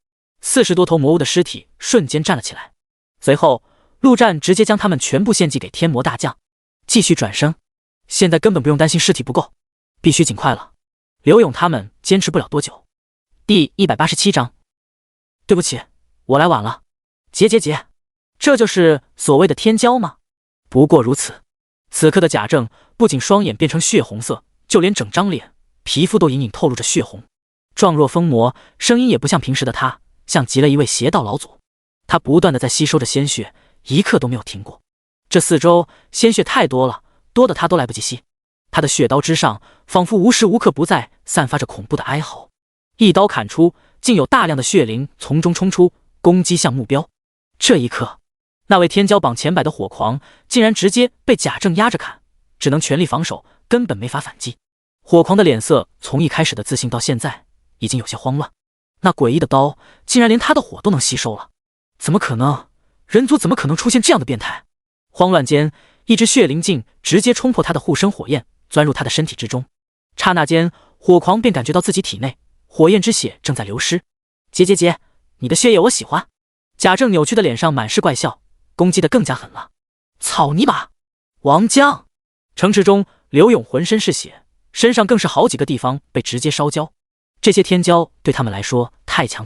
40多头魔物的尸体瞬间站了起来，随后陆战直接将他们全部献祭给天魔大将，继续转生。现在根本不用担心尸体不够，必须尽快了。刘勇他们坚持不了多久。第187章，对不起，我来晚了。结，这就是所谓的天骄吗？不过如此。此刻的贾政不仅双眼变成血红色，就连整张脸皮肤都隐隐透露着血红，状若疯魔，声音也不像平时的他，像极了一位邪道老祖。他不断的在吸收着鲜血，一刻都没有停过。这四周鲜血太多了，多的他都来不及吸。他的血刀之上仿佛无时无刻不在散发着恐怖的哀嚎，一刀砍出，竟有大量的血灵从中冲出，攻击向目标。这一刻，那位天骄榜前百的火狂竟然直接被贾政压着砍，只能全力防守，根本没法反击。火狂的脸色从一开始的自信到现在已经有些慌乱，那诡异的刀竟然连他的火都能吸收了，怎么可能？人族怎么可能出现这样的变态？慌乱间，一只血灵镜直接冲破他的护身火焰，钻入他的身体之中。刹那间，火狂便感觉到自己体内火焰之血正在流失。结，你的血液我喜欢。贾政扭曲的脸上满是怪笑，攻击得更加狠了。草泥马！王将！城池中，刘勇浑身是血，身上更是好几个地方被直接烧焦。这些天骄对他们来说太强，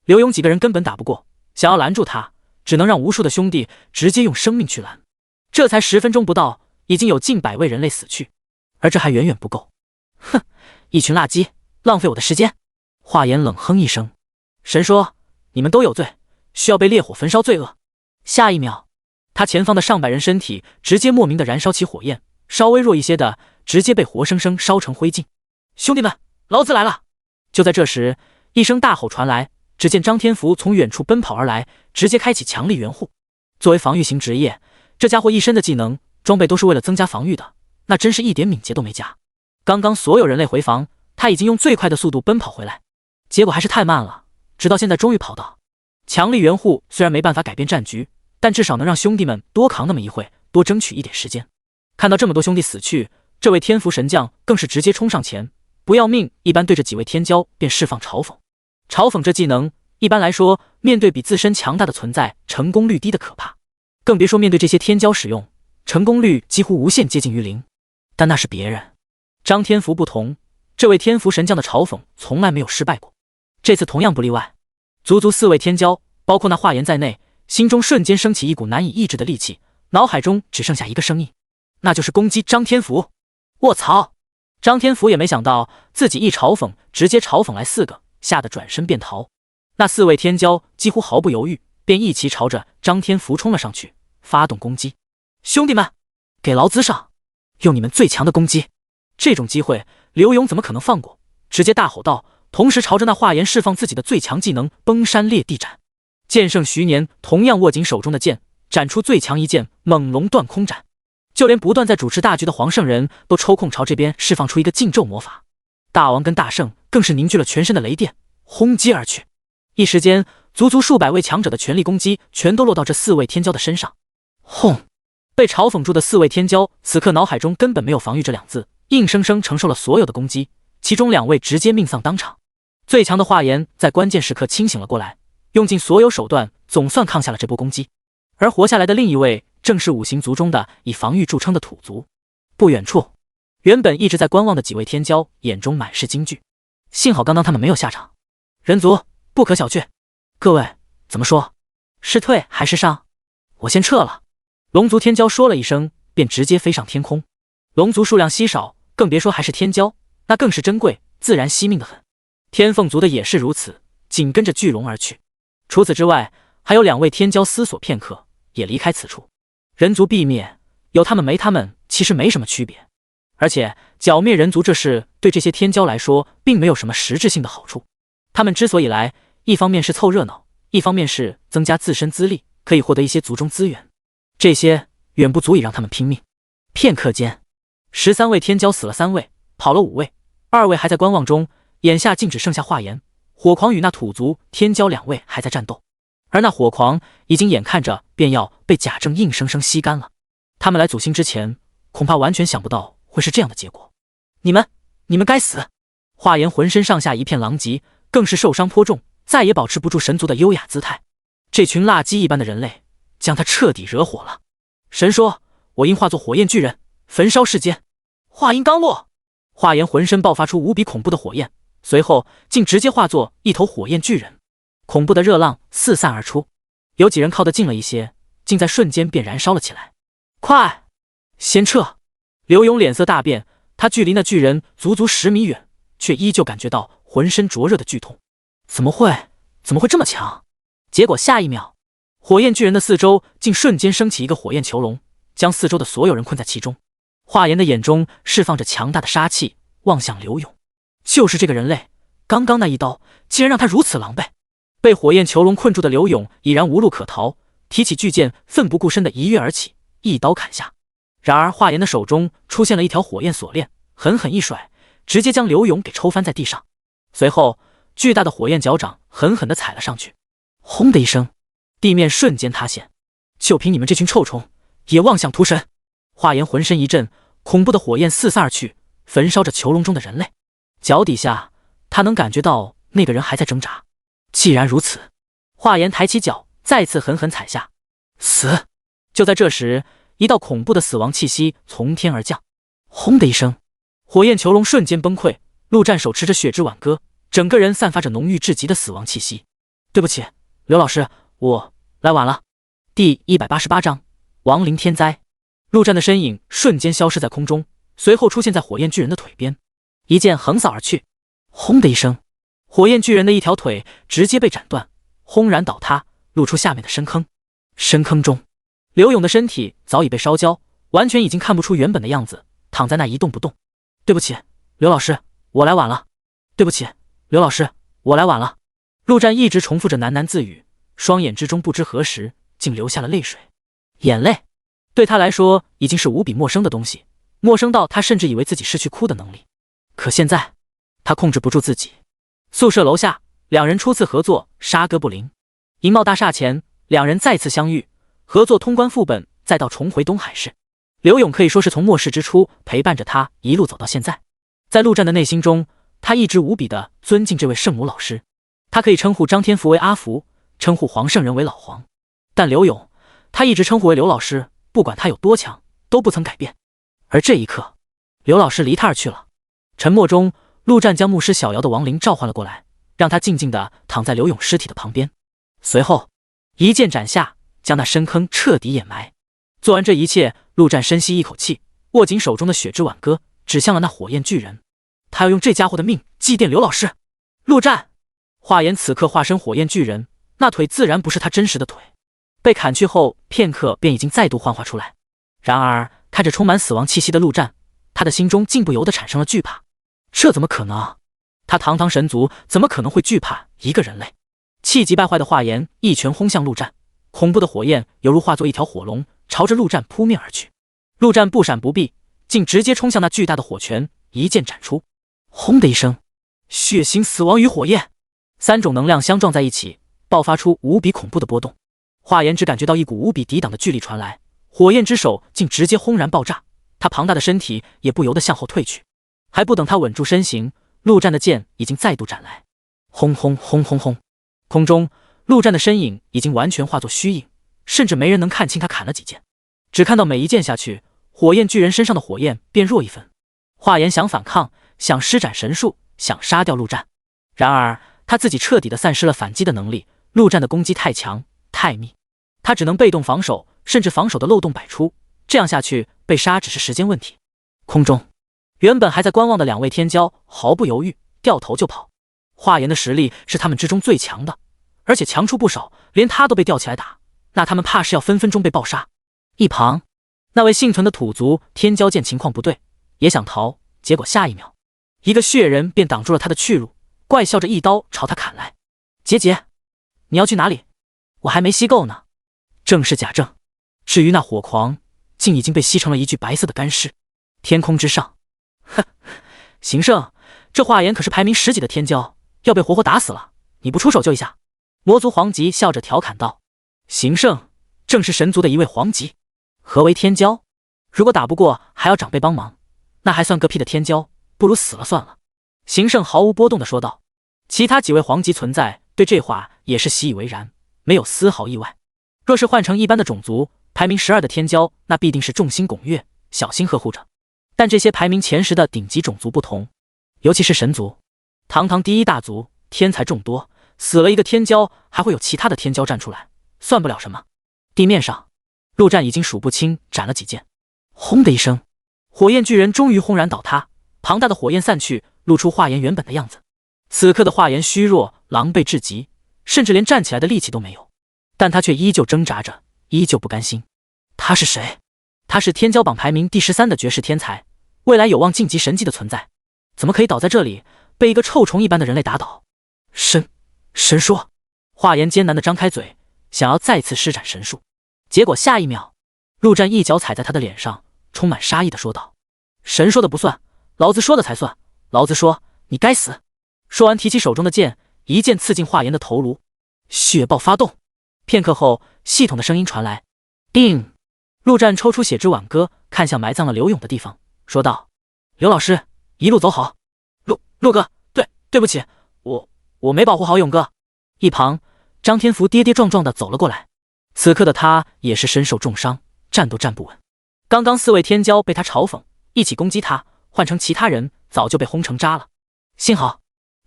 刘勇几个人根本打不过，想要拦住他，只能让无数的兄弟直接用生命去拦。这才10分钟不到，已经有近100位人类死去，而这还远远不够。哼，一群垃圾，浪费我的时间。华严冷哼一声，神说：“你们都有罪，需要被烈火焚烧罪恶。”下一秒，他前方的上百人身体直接莫名的燃烧起火焰，稍微弱一些的直接被活生生烧成灰烬。兄弟们，老子来了！就在这时，一声大吼传来，只见张天福从远处奔跑而来，直接开启强力援护。作为防御型职业，这家伙一身的技能装备都是为了增加防御的，那真是一点敏捷都没加。刚刚所有人类回防，他已经用最快的速度奔跑回来，结果还是太慢了，直到现在终于跑到。强力援护虽然没办法改变战局，但至少能让兄弟们多扛那么一会，多争取一点时间。看到这么多兄弟死去，这位天福神将更是直接冲上前，不要命一般对着几位天骄便释放嘲讽。嘲讽这技能一般来说，面对比自身强大的存在，成功率低的可怕，更别说面对这些天骄使用，成功率几乎无限接近于0。但那是别人，张天福不同，这位天福神将的嘲讽从来没有失败过，这次同样不例外。足足4位天骄，包括那华严在内，心中瞬间升起一股难以抑制的戾气，脑海中只剩下一个声音，那就是攻击张天福。卧槽！张天福也没想到自己一嘲讽，直接嘲讽来4个，吓得转身便逃。那4位天骄几乎毫不犹豫，便一齐朝着张天福冲了上去，发动攻击。兄弟们，给老子上！用你们最强的攻击！这种机会，刘勇怎么可能放过？直接大吼道，同时朝着那华严释放自己的最强技能崩山裂地斩。剑圣徐年同样握紧手中的剑，斩出最强一剑猛龙断空斩。就连不断在主持大局的黄圣人都抽空朝这边释放出一个禁咒魔法。大王跟大圣更是凝聚了全身的雷电，轰击而去。一时间，足足数百位强者的全力攻击全都落到这4位天骄的身上。轰！被嘲讽住的4位天骄此刻脑海中根本没有防御这2字，硬生生承受了所有的攻击，其中2位直接命丧当场。最强的华严在关键时刻清醒了过来，用尽所有手段，总算抗下了这波攻击。而活下来的另一位正是5行族中的以防御著称的土族。不远处，原本一直在观望的几位天骄眼中满是惊惧，幸好刚刚他们没有下场。人族不可小觑，各位怎么说？是退还是上？我先撤了。龙族天骄说了一声，便直接飞上天空。龙族数量稀少，更别说还是天骄，那更是珍贵，自然惜命的很。天凤族的也是如此，紧跟着巨龙而去。除此之外，还有2位天骄思索片刻，也离开此处。人族必灭，有他们没他们其实没什么区别。而且剿灭人族这事对这些天骄来说并没有什么实质性的好处。他们之所以来，一方面是凑热闹，一方面是增加自身资历，可以获得一些族中资源。这些远不足以让他们拼命。片刻间，13位天骄死了3位，跑了5位，2位还在观望中，眼下竟只剩下华颜、火狂与那土族天骄2位还在战斗。而那火狂已经眼看着便要被贾政硬生生吸干了。他们来祖星之前，恐怕完全想不到会是这样的结果。你们该死！华颜浑身上下一片狼藉，更是受伤颇重，再也保持不住神族的优雅姿态。这群蜡鸡一般的人类，将他彻底惹火了。神说：“我应化作火焰巨人，焚烧世间。”话音刚落，华颜浑身爆发出无比恐怖的火焰，随后竟直接化作一头火焰巨人。恐怖的热浪四散而出，有几人靠得近了一些，竟在瞬间便燃烧了起来。快，先撤！刘勇脸色大变，他距离那巨人足足10米远，却依旧感觉到浑身灼热的剧痛。怎么会这么强？结果下一秒，火焰巨人的四周竟瞬间升起一个火焰囚笼，将四周的所有人困在其中。华颜的眼中释放着强大的杀气，望向刘勇。就是这个人类，刚刚那一刀竟然让他如此狼狈。被火焰囚笼困住的刘勇已然无路可逃，提起巨剑，奋不顾身的一跃而起，一刀砍下。然而华颜的手中出现了一条火焰锁链，狠狠一甩，直接将刘勇给抽翻在地上。随后巨大的火焰脚掌狠狠地踩了上去，轰的一声，地面瞬间塌陷。就凭你们这群臭虫，也妄想屠神！华颜浑身一震，恐怖的火焰四散而去，焚烧着囚笼中的人类。脚底下他能感觉到那个人还在挣扎。既然如此，华颜抬起脚，再次狠狠踩下。死！就在这时，一道恐怖的死亡气息从天而降，轰的一声，火焰囚笼瞬间崩溃。陆战手持着血之挽歌，整个人散发着浓郁至极的死亡气息。对不起，刘老师，我来晚了。第188章亡灵天灾。陆战的身影瞬间消失在空中，随后出现在火焰巨人的腿边，一剑横扫而去。轰的一声，火焰巨人的一条腿直接被斩断，轰然倒塌，露出下面的深坑。深坑中，刘勇的身体早已被烧焦，完全已经看不出原本的样子，躺在那一动不动。对不起，刘老师，我来晚了。对不起，刘老师，我来晚了。陆战一直重复着喃喃自语，双眼之中不知何时竟流下了泪水。眼泪对他来说已经是无比陌生的东西，陌生到他甚至以为自己失去哭的能力。可现在他控制不住自己。宿舍楼下，两人初次合作，杀哥不灵。银茂大厦前，两人再次相遇，合作通关副本，再到重回东海市。刘勇可以说是从末世之初陪伴着他一路走到现在。在陆战的内心中，他一直无比的尊敬这位圣母老师。他可以称呼张天福为阿福，称呼黄圣人为老黄，但刘勇他一直称呼为刘老师，不管他有多强都不曾改变。而这一刻，刘老师离他而去了。沉默中，陆战将牧师小瑶的亡灵召唤了过来，让他静静地躺在刘勇尸体的旁边。随后一剑斩下，将那深坑彻底掩埋。做完这一切，陆战深吸一口气，握紧手中的血之挽歌，指向了那火焰巨人。他要用这家伙的命祭奠刘老师。陆战！华颜此刻化身火焰巨人，那腿自然不是他真实的腿，被砍去后片刻便已经再度幻化出来。然而看着充满死亡气息的陆战，他的心中竟不由得产生了惧怕。这怎么可能？他堂堂神族怎么可能会惧怕一个人类？气急败坏的华颜一拳轰向陆战，恐怖的火焰犹如化作一条火龙，朝着陆战扑面而去。陆战不闪不避，竟直接冲向那巨大的火拳，一剑斩出。轰的一声，血腥、死亡与火焰三种能量相撞在一起，爆发出无比恐怖的波动。华颜只感觉到一股无比抵挡的巨力传来，火焰之手竟直接轰然爆炸，他庞大的身体也不由得向后退去。还不等他稳住身形，陆战的剑已经再度斩来。轰轰轰轰轰！空中，陆战的身影已经完全化作虚影，甚至没人能看清他砍了几剑，只看到每一剑下去，火焰巨人身上的火焰变弱一分。华颜想反抗，想施展神术，想杀掉陆战，然而他自己彻底的丧失了反击的能力。陆战的攻击太强太密，他只能被动防守，甚至防守的漏洞百出，这样下去被杀只是时间问题。空中，原本还在观望的2位天骄毫不犹豫掉头就跑。华颜的实力是他们之中最强的，而且强出不少，连他都被吊起来打，那他们怕是要分分钟被爆杀。一旁，那位幸存的土族天骄见情况不对，也想逃，结果下一秒，一个血人便挡住了他的去路，怪笑着一刀朝他砍来。杰杰，你要去哪里？我还没吸够呢。正是贾政。至于那火狂，竟已经被吸成了一具白色的干尸。天空之上，哼，邢胜，这华颜可是排名10几的天骄，要被活活打死了，你不出手救一下？魔族黄吉笑着调侃道。邢胜正是神族的一位黄吉。何为天骄？如果打不过还要长辈帮忙，那还算个屁的天骄，不如死了算了。邢胜毫无波动地说道。其他几位黄级存在对这话也是习以为然，没有丝毫意外。若是换成一般的种族，排名12的天骄，那必定是众星拱月，小心呵护着。但这些排名前10的顶级种族不同，尤其是神族，堂堂第一大族，天才众多，死了一个天骄，还会有其他的天骄站出来，算不了什么。地面上，陆战已经数不清斩了几剑。轰的一声，火焰巨人终于轰然倒塌，庞大的火焰散去，露出华颜原本的样子。此刻的华颜虚弱，狼狈至极，甚至连站起来的力气都没有，但他却依旧挣扎着，依旧不甘心。他是谁？他是天骄榜排名第13的绝世天才，未来有望晋级神级的存在，怎么可以倒在这里，被一个臭虫一般的人类打倒？神术！华颜艰难地张开嘴，想要再次施展神术，结果下一秒，陆战一脚踩在他的脸上，充满杀意地说道：神说的不算，老子说的才算，老子说你该死！说完提起手中的剑，一剑刺进华颜的头颅。血爆发动。片刻后，系统的声音传来，叮！陆战抽出血之挽歌，看向埋葬了刘勇的地方，说道：刘老师，一路走好。陆哥，对不起，我没保护好勇哥。一旁，张天福跌跌撞撞地走了过来，此刻的他也是身受重伤，站都站不稳。刚刚4位天骄被他嘲讽，一起攻击他，换成其他人早就被轰成渣了。幸好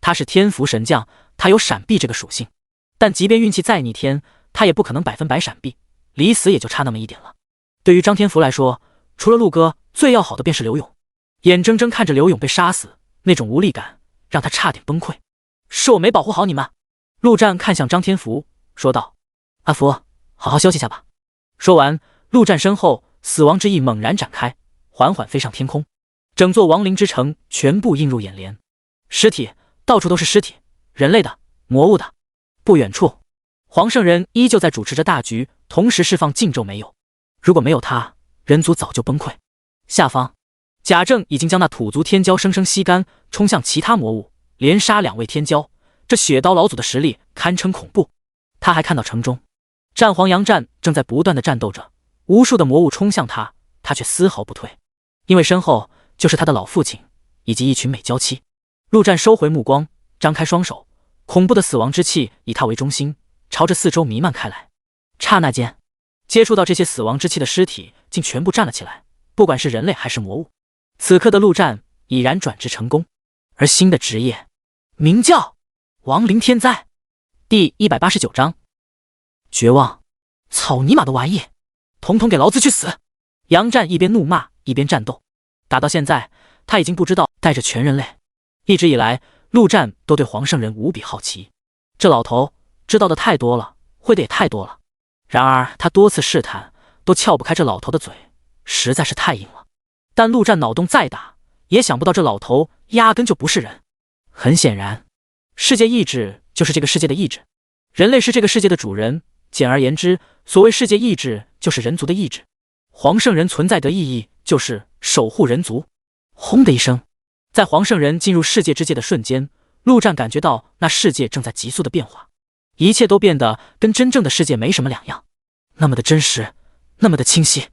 他是天福神将，他有闪避这个属性，但即便运气再逆天，他也不可能100%闪避，离死也就差那么一点了。对于张天福来说，除了陆哥，最要好的便是刘勇。眼睁睁看着刘勇被杀死，那种无力感让他差点崩溃。是我没保护好你们。陆战看向张天福，说道：阿福，好好休息下吧。说完，陆战身后死亡之翼猛然展开，缓缓飞上天空，整座亡灵之城全部映入眼帘。尸体，到处都是尸体，人类的，魔物的。不远处，黄圣人依旧在主持着大局，同时释放禁咒没有。如果没有他，人族早就崩溃。下方，贾政已经将那土族天骄生生吸干，冲向其他魔物，连杀2位天骄，这血刀老祖的实力堪称恐怖。他还看到城中，战皇杨战正在不断的战斗着，无数的魔物冲向他，他却丝毫不退，因为身后就是他的老父亲以及一群美娇妻。陆战收回目光，张开双手，恐怖的死亡之气以他为中心，朝着四周弥漫开来。刹那间，接触到这些死亡之气的尸体竟全部站了起来，不管是人类还是魔物。此刻的陆战已然转职成功，而新的职业名叫亡灵天灾。第189章绝望。草泥马的玩意，统统给老子去死！杨战一边怒骂一边战斗，打到现在，他已经不知道带着全人类。一直以来，陆战都对黄圣人无比好奇，这老头知道的太多了，会的也太多了。然而他多次试探，都撬不开这老头的嘴，实在是太硬了。但陆战脑洞再大，也想不到这老头压根就不是人。很显然，世界意志就是这个世界的意志，人类是这个世界的主人。简而言之，所谓世界意志就是人族的意志。黄圣人存在的意义就是守护人族。轰的一声，在黄圣人进入世界之界的瞬间，陆战感觉到那世界正在急速的变化，一切都变得跟真正的世界没什么两样，那么的真实，那么的清晰。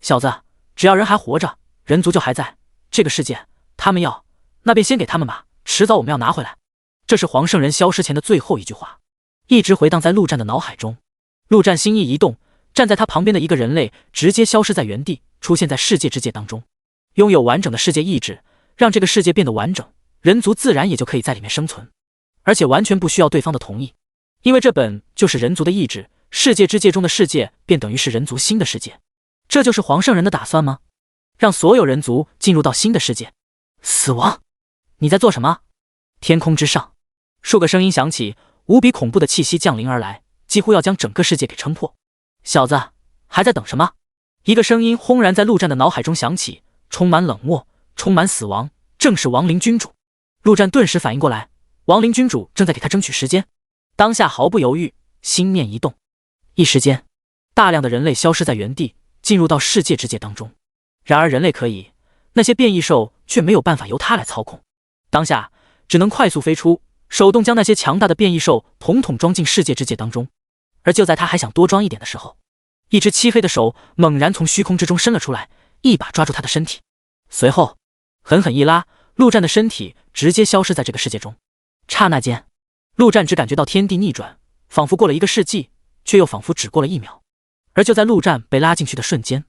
小子，只要人还活着，人族就还在。这个世界，他们要，那便先给他们吧，迟早我们要拿回来。这是黄圣人消失前的最后一句话，一直回荡在陆战的脑海中。陆战心意一动，站在他旁边的一个人类直接消失在原地，出现在世界之界当中。拥有完整的世界意志，让这个世界变得完整，人族自然也就可以在里面生存，而且完全不需要对方的同意，因为这本就是人族的意志，世界之界中的世界便等于是人族新的世界。这就是皇圣人的打算吗？让所有人族进入到新的世界？死亡！你在做什么？天空之上，数个声音响起，无比恐怖的气息降临而来，几乎要将整个世界给撑破。小子，还在等什么？一个声音轰然在陆战的脑海中响起，充满冷漠，充满死亡，正是亡灵君主。陆战顿时反应过来，亡灵君主正在给他争取时间。当下毫不犹豫，心念一动，一时间，大量的人类消失在原地，进入到世界之界当中。然而人类可以，那些变异兽却没有办法由他来操控。当下只能快速飞出，手动将那些强大的变异兽统统装进世界之界当中。而就在他还想多装一点的时候，一只漆黑的手猛然从虚空之中伸了出来，一把抓住他的身体，随后狠狠一拉，陆战的身体直接消失在这个世界中。刹那间，陆战只感觉到天地逆转，仿佛过了一个世纪，却又仿佛只过了1秒。而就在陆战被拉进去的瞬间，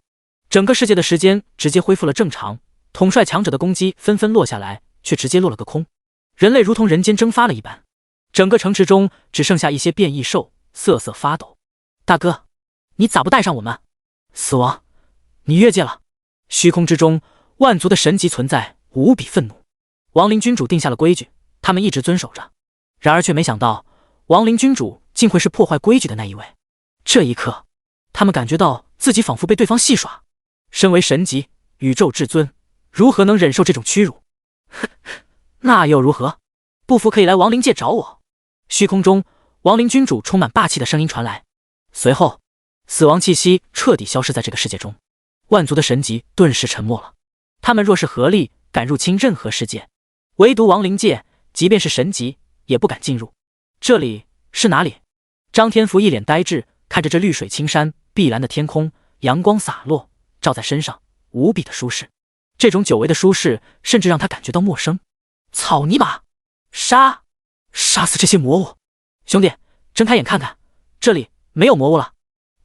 整个世界的时间直接恢复了正常，统帅强者的攻击纷纷落下来，却直接落了个空。人类如同人间蒸发了一般，整个城池中只剩下一些变异兽，瑟瑟发抖。大哥，你咋不带上我们？死亡，你越界了！虚空之中，万族的神级存在无比愤怒。亡灵君主定下了规矩，他们一直遵守着，然而却没想到，亡灵君主竟会是破坏规矩的那一位。这一刻，他们感觉到自己仿佛被对方戏耍。身为神级，宇宙至尊，如何能忍受这种屈辱？那又如何？不服可以来亡灵界找我。虚空中，亡灵君主充满霸气的声音传来，随后死亡气息彻底消失在这个世界中。万族的神级顿时沉默了，他们若是合力敢入侵任何世界，唯独亡灵界，即便是神级也不敢进入。这里是哪里？张天福一脸呆滞，看着这绿水青山，碧蓝的天空，阳光洒落，照在身上，无比的舒适。这种久违的舒适，甚至让他感觉到陌生。草泥马，杀死这些魔物！兄弟，睁开眼看看，这里没有魔物了。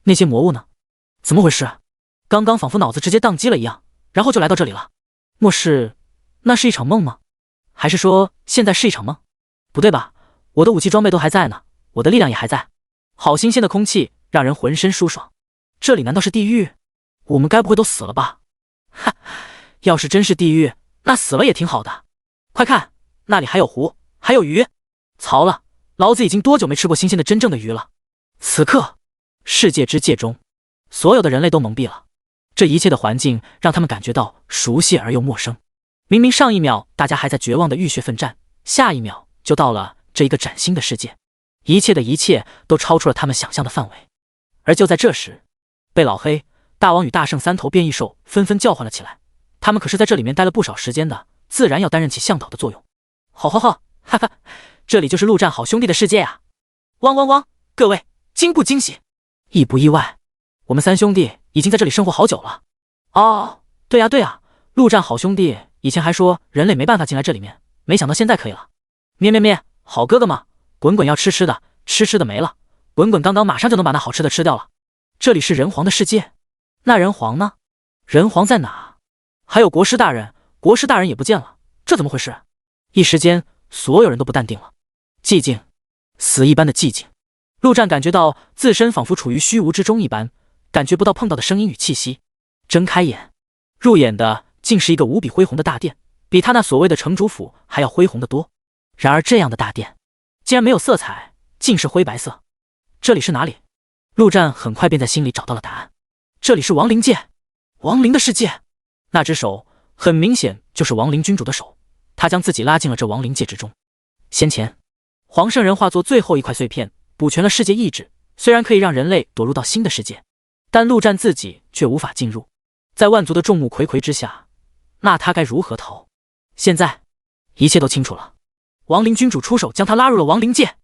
那些魔物呢？怎么回事？刚刚仿佛脑子直接宕机了一样，然后就来到这里了。莫是那是一场梦吗？还是说现在是一场梦？不对吧，我的武器装备都还在呢，我的力量也还在。好新鲜的空气，让人浑身舒爽。这里难道是地狱？我们该不会都死了吧？哈，要是真是地狱，那死了也挺好的。快看，那里还有湖，还有鱼。曹了，老子已经多久没吃过新鲜的真正的鱼了？此刻，世界之界中，所有的人类都懵逼了。这一切的环境让他们感觉到熟悉而又陌生。明明上一秒大家还在绝望的浴血奋战，下一秒就到了这一个崭新的世界，一切的一切都超出了他们想象的范围。而就在这时，被老黑、大王与大圣3头变异兽纷纷叫唤了起来。他们可是在这里面待了不少时间的，自然要担任起向导的作用。好，哈哈，这里就是陆战好兄弟的世界啊！汪汪汪！各位惊不惊喜？意不意外？我们3兄弟已经在这里生活好久了。哦，对呀，陆战好兄弟以前还说人类没办法进来这里面，没想到现在可以了。咩，好哥哥嘛，滚滚要吃吃的，吃的没了，滚滚刚刚马上就能把那好吃的吃掉了。这里是人皇的世界，那人皇呢？人皇在哪？还有国师大人也不见了，这怎么回事？一时间，所有人都不淡定了。寂静，死一般的寂静。陆战感觉到自身仿佛处于虚无之中一般，感觉不到碰到的声音与气息。睁开眼，入眼的竟是一个无比恢宏的大殿，比他那所谓的城主府还要恢宏得多。然而这样的大殿，竟然没有色彩，尽是灰白色。这里是哪里？陆战很快便在心里找到了答案。这里是亡灵界，亡灵的世界。那只手很明显就是亡灵君主的手，他将自己拉进了这亡灵界之中。先前，黄圣人化作最后一块碎片，补全了世界意志，虽然可以让人类躲入到新的世界，但陆战自己却无法进入。在万族的众目睽睽之下，那他该如何逃？现在，一切都清楚了。亡灵君主出手将他拉入了亡灵界，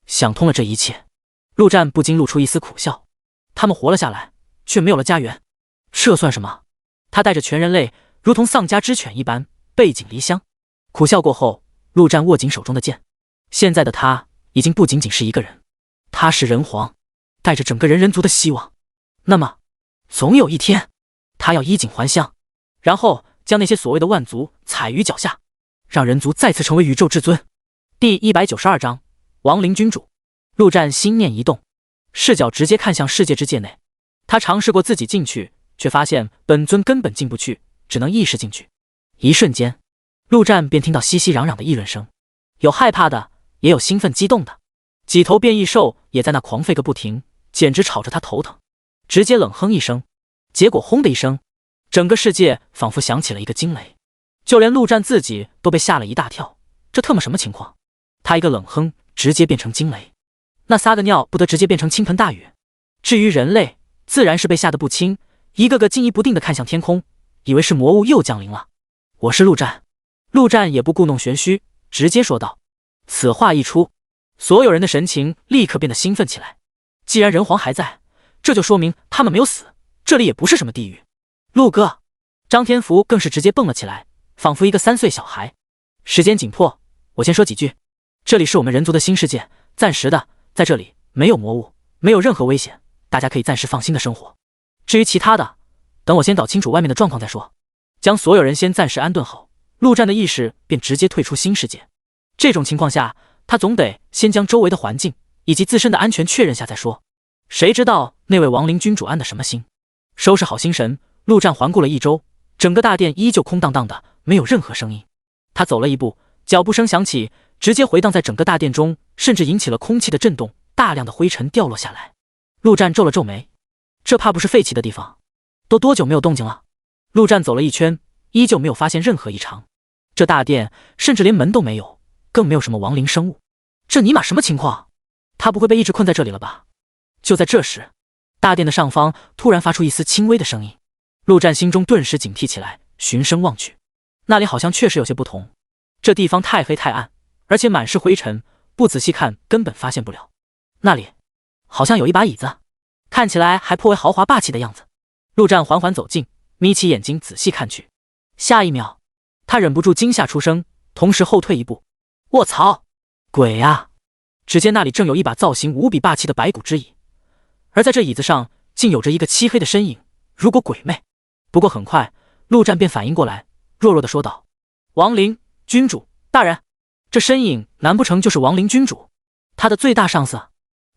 想通了这一切，陆战不禁露出一丝苦笑。他们活了下来，却没有了家园，这算什么？他带着全人类，如同丧家之犬一般，背井离乡。苦笑过后，陆战握紧手中的剑。现在的他已经不仅仅是一个人，他是人皇，带着整个人族的希望。那么，总有一天，他要衣锦还乡，然后将那些所谓的万族踩于脚下，让人族再次成为宇宙至尊。第192章，亡灵君主。陆战心念一动，视角直接看向世界之界内。他尝试过自己进去，却发现本尊根本进不去，只能意识进去。一瞬间，陆战便听到熙熙攘攘的议论声，有害怕的，也有兴奋激动的。几头变异兽也在那狂吠个不停，简直吵着他头疼。直接冷哼一声，结果轰的一声，整个世界仿佛响起了一个惊雷，就连陆战自己都被吓了一大跳。这特么什么情况？他一个冷哼，直接变成惊雷，那撒个尿不得直接变成倾盆大雨。至于人类，自然是被吓得不轻，一个个惊疑不定地看向天空，以为是魔物又降临了。我是陆战。陆战也不故弄玄虚，直接说道。此话一出，所有人的神情立刻变得兴奋起来。既然人皇还在，这就说明他们没有死，这里也不是什么地狱。陆哥，张天福更是直接蹦了起来，仿佛一个3岁小孩。时间紧迫，我先说几句。这里是我们人族的新世界，暂时的，在这里没有魔物，没有任何危险，大家可以暂时放心的生活。至于其他的，等我先搞清楚外面的状况再说。将所有人先暂时安顿好，陆战的意识便直接退出新世界。这种情况下，他总得先将周围的环境以及自身的安全确认下再说。谁知道那位亡灵君主安的什么心？收拾好心神，陆战环顾了一周，整个大殿依旧空荡荡的，没有任何声音。他走了一步，脚步声响起，直接回荡在整个大殿中，甚至引起了空气的震动，大量的灰尘掉落下来。陆战皱了皱眉，这怕不是废弃的地方？都多久没有动静了？陆战走了一圈，依旧没有发现任何异常。这大殿甚至连门都没有，更没有什么亡灵生物。这尼玛什么情况？他不会被一直困在这里了吧？就在这时，大殿的上方突然发出一丝轻微的声音。陆战心中顿时警惕起来，循声望去，那里好像确实有些不同。这地方太黑太暗，而且满是灰尘，不仔细看根本发现不了。那里好像有一把椅子，看起来还颇为豪华霸气的样子。陆战缓缓走近，眯起眼睛仔细看去。下一秒，他忍不住惊吓出声，同时后退一步。卧槽，鬼呀！只见那里正有一把造型无比霸气的白骨之椅，而在这椅子上竟有着一个漆黑的身影，如果鬼魅。不过很快，陆战便反应过来，弱弱地说道：亡灵君主大人，这身影难不成就是亡灵君主？他的最大上司？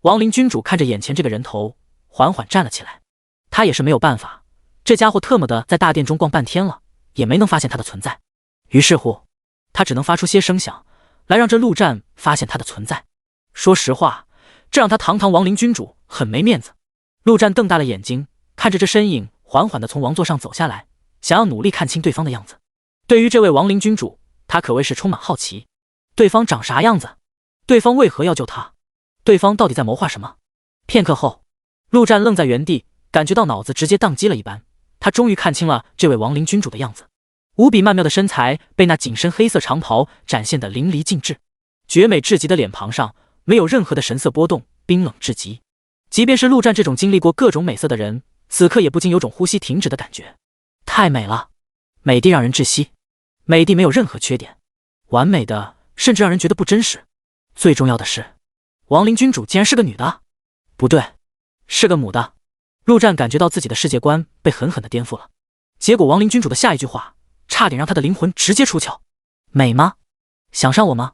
亡灵君主看着眼前这个人头，缓缓站了起来。他也是没有办法，这家伙特么的在大殿中逛半天了，也没能发现他的存在。于是乎，他只能发出些声响，来让这陆战发现他的存在。说实话，这让他堂堂亡灵君主很没面子。陆战瞪大了眼睛，看着这身影缓缓地从王座上走下来，想要努力看清对方的样子。对于这位亡灵君主，他可谓是充满好奇。对方长啥样子？对方为何要救他？对方到底在谋划什么？片刻后，陆战愣在原地，感觉到脑子直接宕机了一般。他终于看清了这位亡灵君主的样子，无比曼妙的身材被那紧身黑色长袍展现得淋漓尽致，绝美至极的脸庞上没有任何的神色波动，冰冷至极。即便是陆战这种经历过各种美色的人，此刻也不禁有种呼吸停止的感觉。太美了，美的让人窒息，美的没有任何缺点，完美的甚至让人觉得不真实。最重要的是，亡灵君主竟然是个女的。不对，是个母的。陆战感觉到自己的世界观被狠狠地颠覆了。结果亡灵君主的下一句话差点让他的灵魂直接出窍。美吗？想上我吗？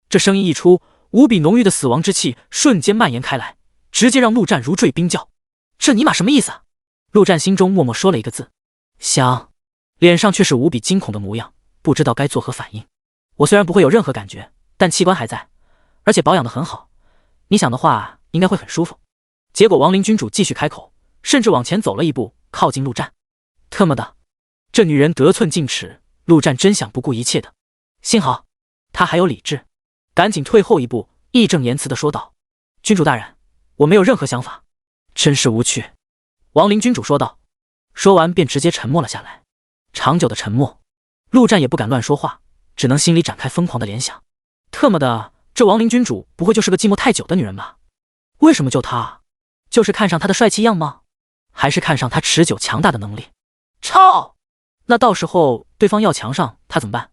这声音一出，无比浓郁的死亡之气瞬间蔓延开来，直接让陆战如坠冰窖。这尼玛什么意思？陆战心中默默说了一个字：想，脸上却是无比惊恐的模样，不知道该作何反应。我虽然不会有任何感觉，但器官还在，而且保养得很好，你想的话应该会很舒服。结果亡灵君主继续开口，甚至往前走了一步，靠近陆战。特么的，这女人得寸进尺，陆战真想不顾一切的。幸好她还有理智，赶紧退后一步，义正言辞地说道：君主大人，我没有任何想法。真是无趣。亡灵君主说道，说完便直接沉默了下来。长久的沉默，陆战也不敢乱说话，只能心里展开疯狂的联想。特么的，这亡灵君主不会就是个寂寞太久的女人吧？为什么救她？就是看上她的帅气样貌，还是看上她持久强大的能力？操！那到时候对方要强上她怎么办？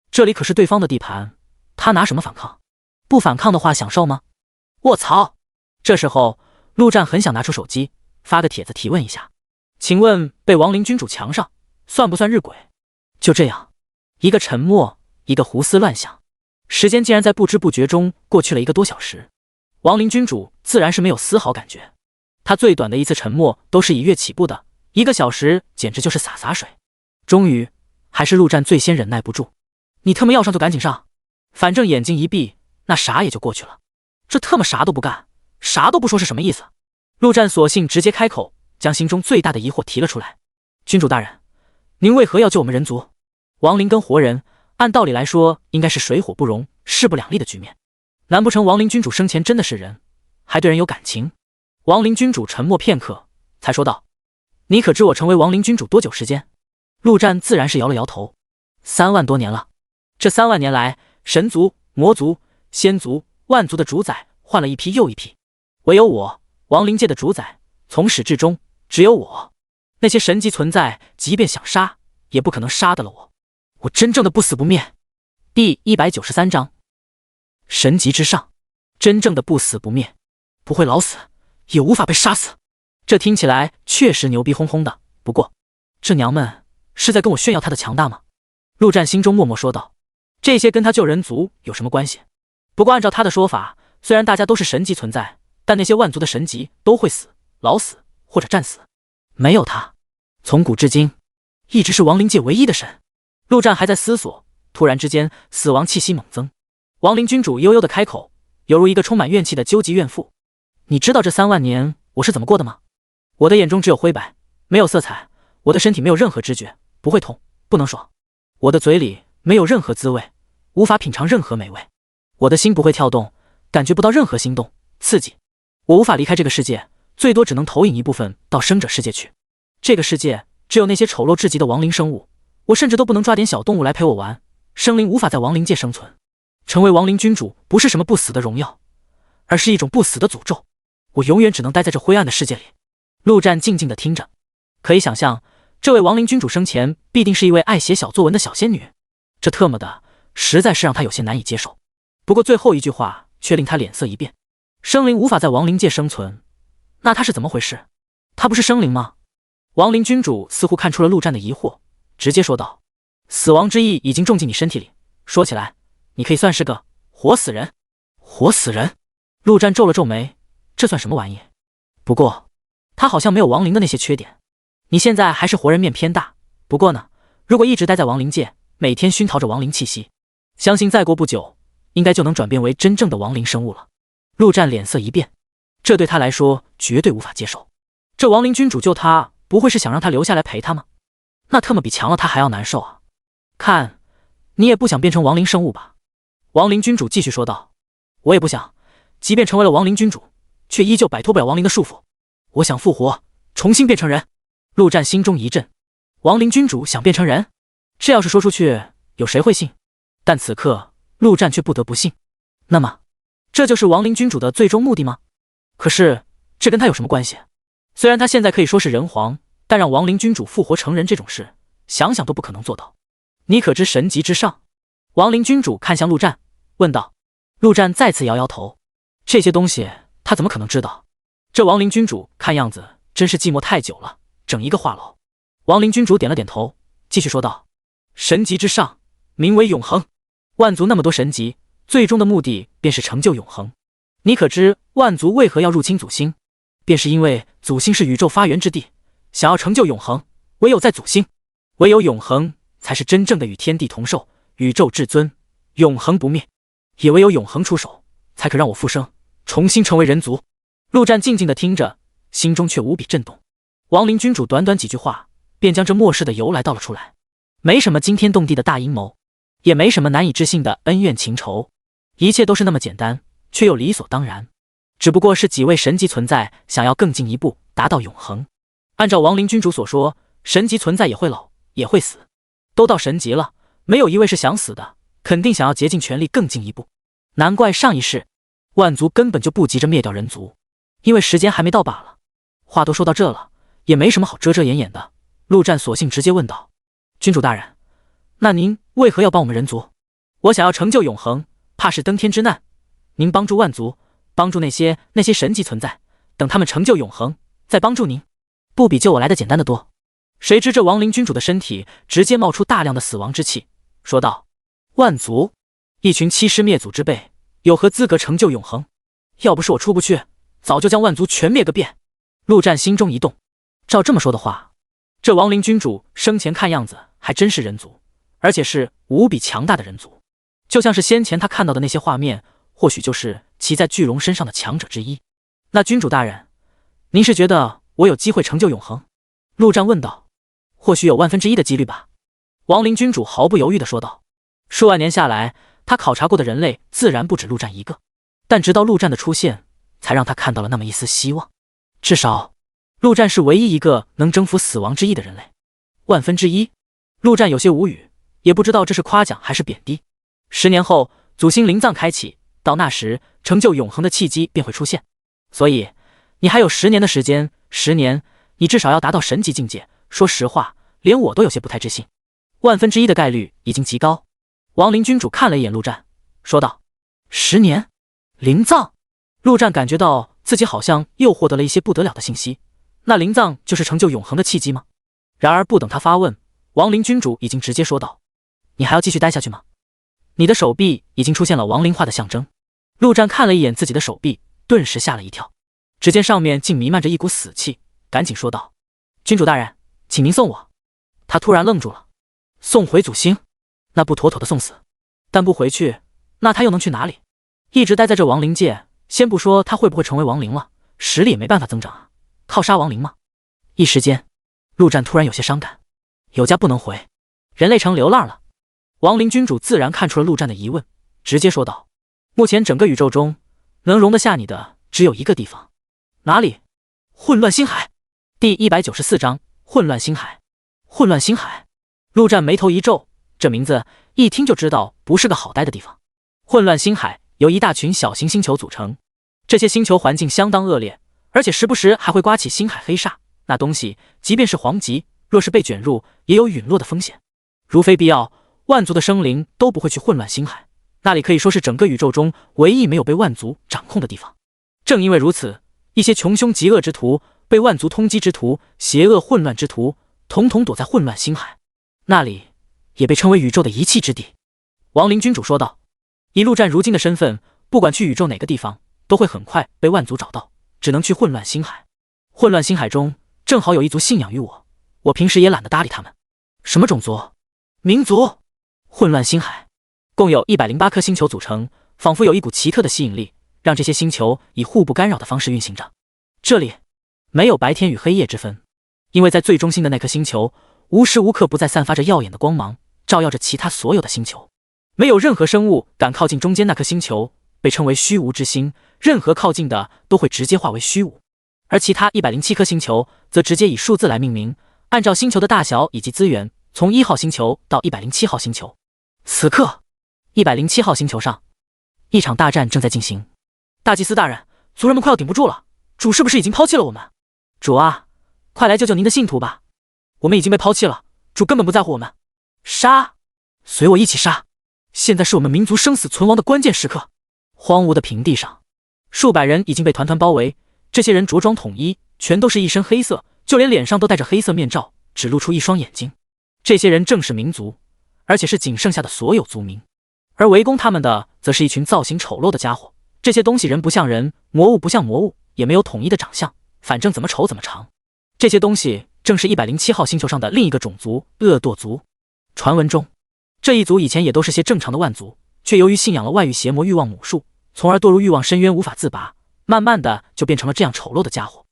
这里可是对方的地盘，她拿什么反抗？不反抗的话享受吗？卧槽！这时候陆战很想拿出手机发个帖子提问一下，请问被亡灵君主强上算不算日晷？就这样，一个沉默，一个胡思乱想，时间竟然在不知不觉中过去了1个多小时。亡灵君主自然是没有丝毫感觉，他最短的一次沉默都是以月起步的，1个小时简直就是洒水。终于，还是陆战最先忍耐不住，你特么要上就赶紧上，反正眼睛一闭，那啥也就过去了。这特么啥都不干，啥都不说是什么意思？陆战索性直接开口，将心中最大的疑惑提了出来。君主大人，您为何要救我们人族？亡灵跟活人，按道理来说应该是水火不容、势不两立的局面，难不成亡灵君主生前真的是人，还对人有感情？亡灵君主沉默片刻，才说道：你可知我成为亡灵君主多久时间？陆战自然是摇了摇头，3万多年了。这3万年来，神族、魔族、仙族、万族的主宰换了一批又一批，唯有我，亡灵界的主宰，从始至终只有我。那些神级存在，即便想杀，也不可能杀得了我。我真正的不死不灭。第193章，神级之上，真正的不死不灭，不会老死，也无法被杀死。这听起来确实牛逼哄哄的，不过这娘们是在跟我炫耀他的强大吗？陆战心中默默说道。这些跟他救人族有什么关系？不过按照他的说法，虽然大家都是神级存在，但那些万族的神级都会死、老死或者战死，没有他，从古至今一直是亡灵界唯一的神。陆战还在思索，突然之间死亡气息猛增，亡灵君主悠悠的开口，犹如一个充满怨气的究极怨妇。你知道这3万年我是怎么过的吗？我的眼中只有灰白，没有色彩，我的身体没有任何知觉，不会痛，不能爽，我的嘴里没有任何滋味，无法品尝任何美味，我的心不会跳动，感觉不到任何心动、刺激，我无法离开这个世界，最多只能投影一部分到生者世界去。这个世界只有那些丑陋至极的亡灵生物，我甚至都不能抓点小动物来陪我玩，生灵无法在亡灵界生存。成为亡灵君主不是什么不死的荣耀，而是一种不死的诅咒。我永远只能待在这灰暗的世界里。陆战静静地听着，可以想象，这位亡灵君主生前必定是一位爱写小作文的小仙女，这特么的实在是让他有些难以接受。不过最后一句话却令他脸色一变，生灵无法在亡灵界生存，那他是怎么回事？他不是生灵吗？亡灵君主似乎看出了陆战的疑惑，直接说道：死亡之意已经种进你身体里，说起来你可以算是个活死人。活死人？陆战皱了皱眉，这算什么玩意？不过他好像没有亡灵的那些缺点。你现在还是活人面偏大，不过呢，如果一直待在亡灵界，每天熏陶着亡灵气息，相信再过不久应该就能转变为真正的亡灵生物了。陆战脸色一变，这对他来说绝对无法接受。这亡灵君主救他，不会是想让他留下来陪他吗？那特么比强了他还要难受啊！看，你也不想变成亡灵生物吧？亡灵君主继续说道。我也不想，即便成为了亡灵君主，却依旧摆脱不了亡灵的束缚。我想复活，重新变成人。陆战心中一震，亡灵君主想变成人？这要是说出去，有谁会信？但此刻陆战却不得不信。那么这就是亡灵君主的最终目的吗？可是这跟他有什么关系？虽然他现在可以说是人皇，但让亡灵君主复活成人这种事，想想都不可能做到。你可知神级之上？亡灵君主看向陆战，问道。陆战再次摇摇头，这些东西他怎么可能知道？这亡灵君主看样子真是寂寞太久了，整一个话痨。亡灵君主点了点头，继续说道：神级之上，名为永恒。万族那么多神级，最终的目的便是成就永恒。你可知万族为何要入侵祖星？便是因为祖星是宇宙发源之地，想要成就永恒，唯有在祖星，唯有永恒才是真正的与天地同寿，宇宙至尊，永恒不灭。也唯有永恒出手，才可让我复生，重新成为人族。陆战静静地听着，心中却无比震动。亡灵君主短短几句话，便将这末世的由来道了出来。没什么惊天动地的大阴谋，也没什么难以置信的恩怨情仇，一切都是那么简单，却又理所当然。只不过是几位神级存在想要更进一步，达到永恒。按照亡灵君主所说，神级存在也会老，也会死。都到神级了，没有一位是想死的，肯定想要竭尽全力更进一步。难怪上一世万族根本就不急着灭掉人族，因为时间还没到罢了。话都说到这了，也没什么好遮遮掩掩的。陆战索性直接问道：君主大人，那您为何要帮我们人族？我想要成就永恒，怕是登天之难。您帮助万族，帮助那些神级存在，等他们成就永恒，再帮助您，不比救我来的简单的多。谁知这亡灵君主的身体直接冒出大量的死亡之气，说道：万族，一群欺师灭祖之辈，有何资格成就永恒？要不是我出不去，早就将万族全灭个遍。陆战心中一动，照这么说的话，这亡灵君主生前看样子还真是人族，而且是无比强大的人族，就像是先前他看到的那些画面，或许就是骑在巨龙身上的强者之一。那君主大人，您是觉得我有机会成就永恒？陆战问道。或许有1/1000的几率吧。亡灵君主毫不犹豫地说道。数万年下来，他考察过的人类自然不止陆战一个，但直到陆战的出现，才让他看到了那么一丝希望。至少，陆战是唯一一个能征服死亡之翼的人类。1/1000，陆战有些无语，也不知道这是夸奖还是贬低。10年后，祖星灵葬开启，到那时，成就永恒的契机便会出现。所以，你还有10年的时间，10年，你至少要达到神级境界。说实话，连我都有些不太置信。1/1000的概率已经极高。亡灵君主看了一眼陆战，说道：“10年，灵葬。”陆战感觉到自己好像又获得了一些不得了的信息。那灵葬就是成就永恒的契机吗？然而不等他发问，亡灵君主已经直接说道：“你还要继续待下去吗？”你的手臂已经出现了亡灵化的象征。陆战看了一眼自己的手臂，顿时吓了一跳，只见上面竟弥漫着一股死气，赶紧说道：“君主大人，请您送我。”他突然愣住了，送回祖星，那不妥妥的送死。但不回去，那他又能去哪里？一直待在这亡灵界，先不说他会不会成为亡灵了，实力也没办法增长啊，靠杀亡灵吗？一时间，陆战突然有些伤感。有家不能回，人类成流浪了。亡灵君主自然看出了陆战的疑问，直接说道：“目前整个宇宙中，能容得下你的只有一个地方。哪里？混乱星海。”第194章混乱星海。混乱星海，陆战眉头一皱，这名字一听就知道不是个好待的地方。混乱星海由一大群小型星球组成，这些星球环境相当恶劣，而且时不时还会刮起星海黑煞。那东西即便是皇级，若是被卷入，也有陨落的风险。如非必要，万族的生灵都不会去混乱星海，那里可以说是整个宇宙中唯一没有被万族掌控的地方。正因为如此，一些穷凶极恶之徒、被万族通缉之徒、邪恶混乱之徒，统统躲在混乱星海，那里也被称为宇宙的遗弃之地。亡灵君主说道：“以陆战如今的身份，不管去宇宙哪个地方，都会很快被万族找到，只能去混乱星海。混乱星海中正好有一族信仰于我，我平时也懒得搭理他们。什么种族？民族？混乱星海共有108颗星球组成，仿佛有一股奇特的吸引力，让这些星球以互不干扰的方式运行着。这里没有白天与黑夜之分。”因为在最中心的那颗星球，无时无刻不在散发着耀眼的光芒，照耀着其他所有的星球。没有任何生物敢靠近中间那颗星球，被称为虚无之星，任何靠近的都会直接化为虚无。而其他107颗星球则直接以数字来命名，按照星球的大小以及资源，从1号星球到107号星球。此刻，107号星球上，一场大战正在进行。大祭司大人，族人们快要顶不住了，主是不是已经抛弃了我们？主啊，快来救救您的信徒吧！我们已经被抛弃了，主根本不在乎我们。杀！随我一起杀！现在是我们民族生死存亡的关键时刻。荒芜的平地上，数百人已经被团团包围。这些人着装统一，全都是一身黑色，就连脸上都戴着黑色面罩，只露出一双眼睛。这些人正是民族，而且是仅剩下的所有族民。而围攻他们的，则是一群造型丑陋的家伙。这些东西人不像人，魔物不像魔物，也没有统一的长相，反正怎么丑怎么长。这些东西正是107号星球上的另一个种族——恶堕族。传闻中，这一族以前也都是些正常的万族，却由于信仰了外域邪魔欲望母术，从而堕入欲望深渊无法自拔，慢慢的就变成了这样丑陋的家伙。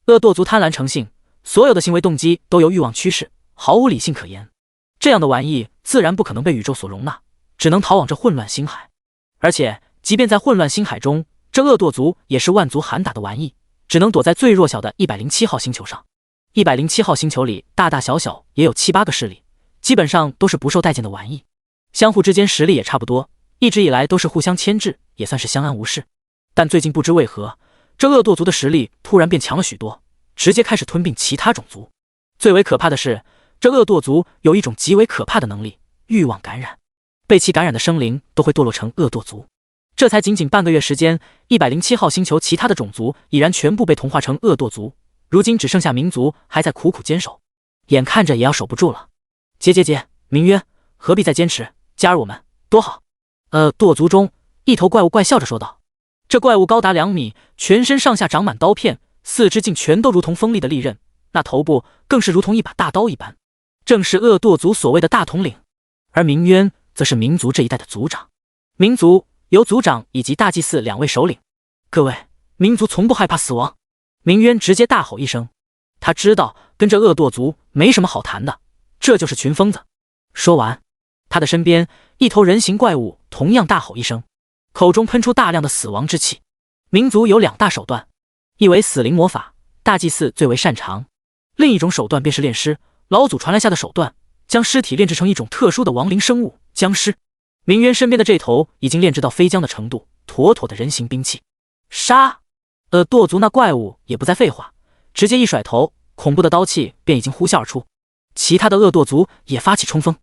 恶堕族贪婪成性，所有的行为动机都由欲望驱使，毫无理性可言。这样的玩意自然不可能被宇宙所容纳，只能逃往这混乱星海。而且，即便在混乱星海中，这恶堕族也是万族喊打的玩意，只能躲在最弱小的107号星球上。107号星球里大大小小也有7、8个势力，基本上都是不受待见的玩意，相互之间实力也差不多，一直以来都是互相牵制，也算是相安无事。但最近不知为何，这恶堕族的实力突然变强了许多，直接开始吞并其他种族。最为可怕的是，这恶堕族有一种极为可怕的能力——欲望感染，被其感染的生灵都会堕落成恶堕族。这才仅仅半个月时间，107号星球其他的种族已然全部被同化成恶堕族，如今只剩下民族还在苦苦坚守，眼看着也要守不住了。结，明曰，何必再坚持？加入我们多好。堕族中一头怪物怪笑着说道。这怪物高达2米，全身上下长满刀片，四肢竟全都如同锋利的利刃，那头部更是如同一把大刀一般，正是恶堕族所谓的大统领。而鸣冤则是民族这一代的族长，民族由族长以及大祭司2位首领。各位，民族从不害怕死亡。鸣冤直接大吼一声，他知道跟这恶堕族没什么好谈的，这就是群疯子。说完，他的身边一头人形怪物同样大吼一声，口中喷出大量的死亡之气。民族有2大手段，一为死灵魔法，大祭司最为擅长；另一种手段便是炼尸，老祖传来下的手段，将尸体炼制成一种特殊的亡灵生物僵尸。鸣冤身边的这头已经炼制到飞僵的程度，妥妥的人形兵器。杀！堕族那怪物也不再废话，直接一甩头，恐怖的刀气便已经呼啸而出。其他的恶堕族也发起冲锋，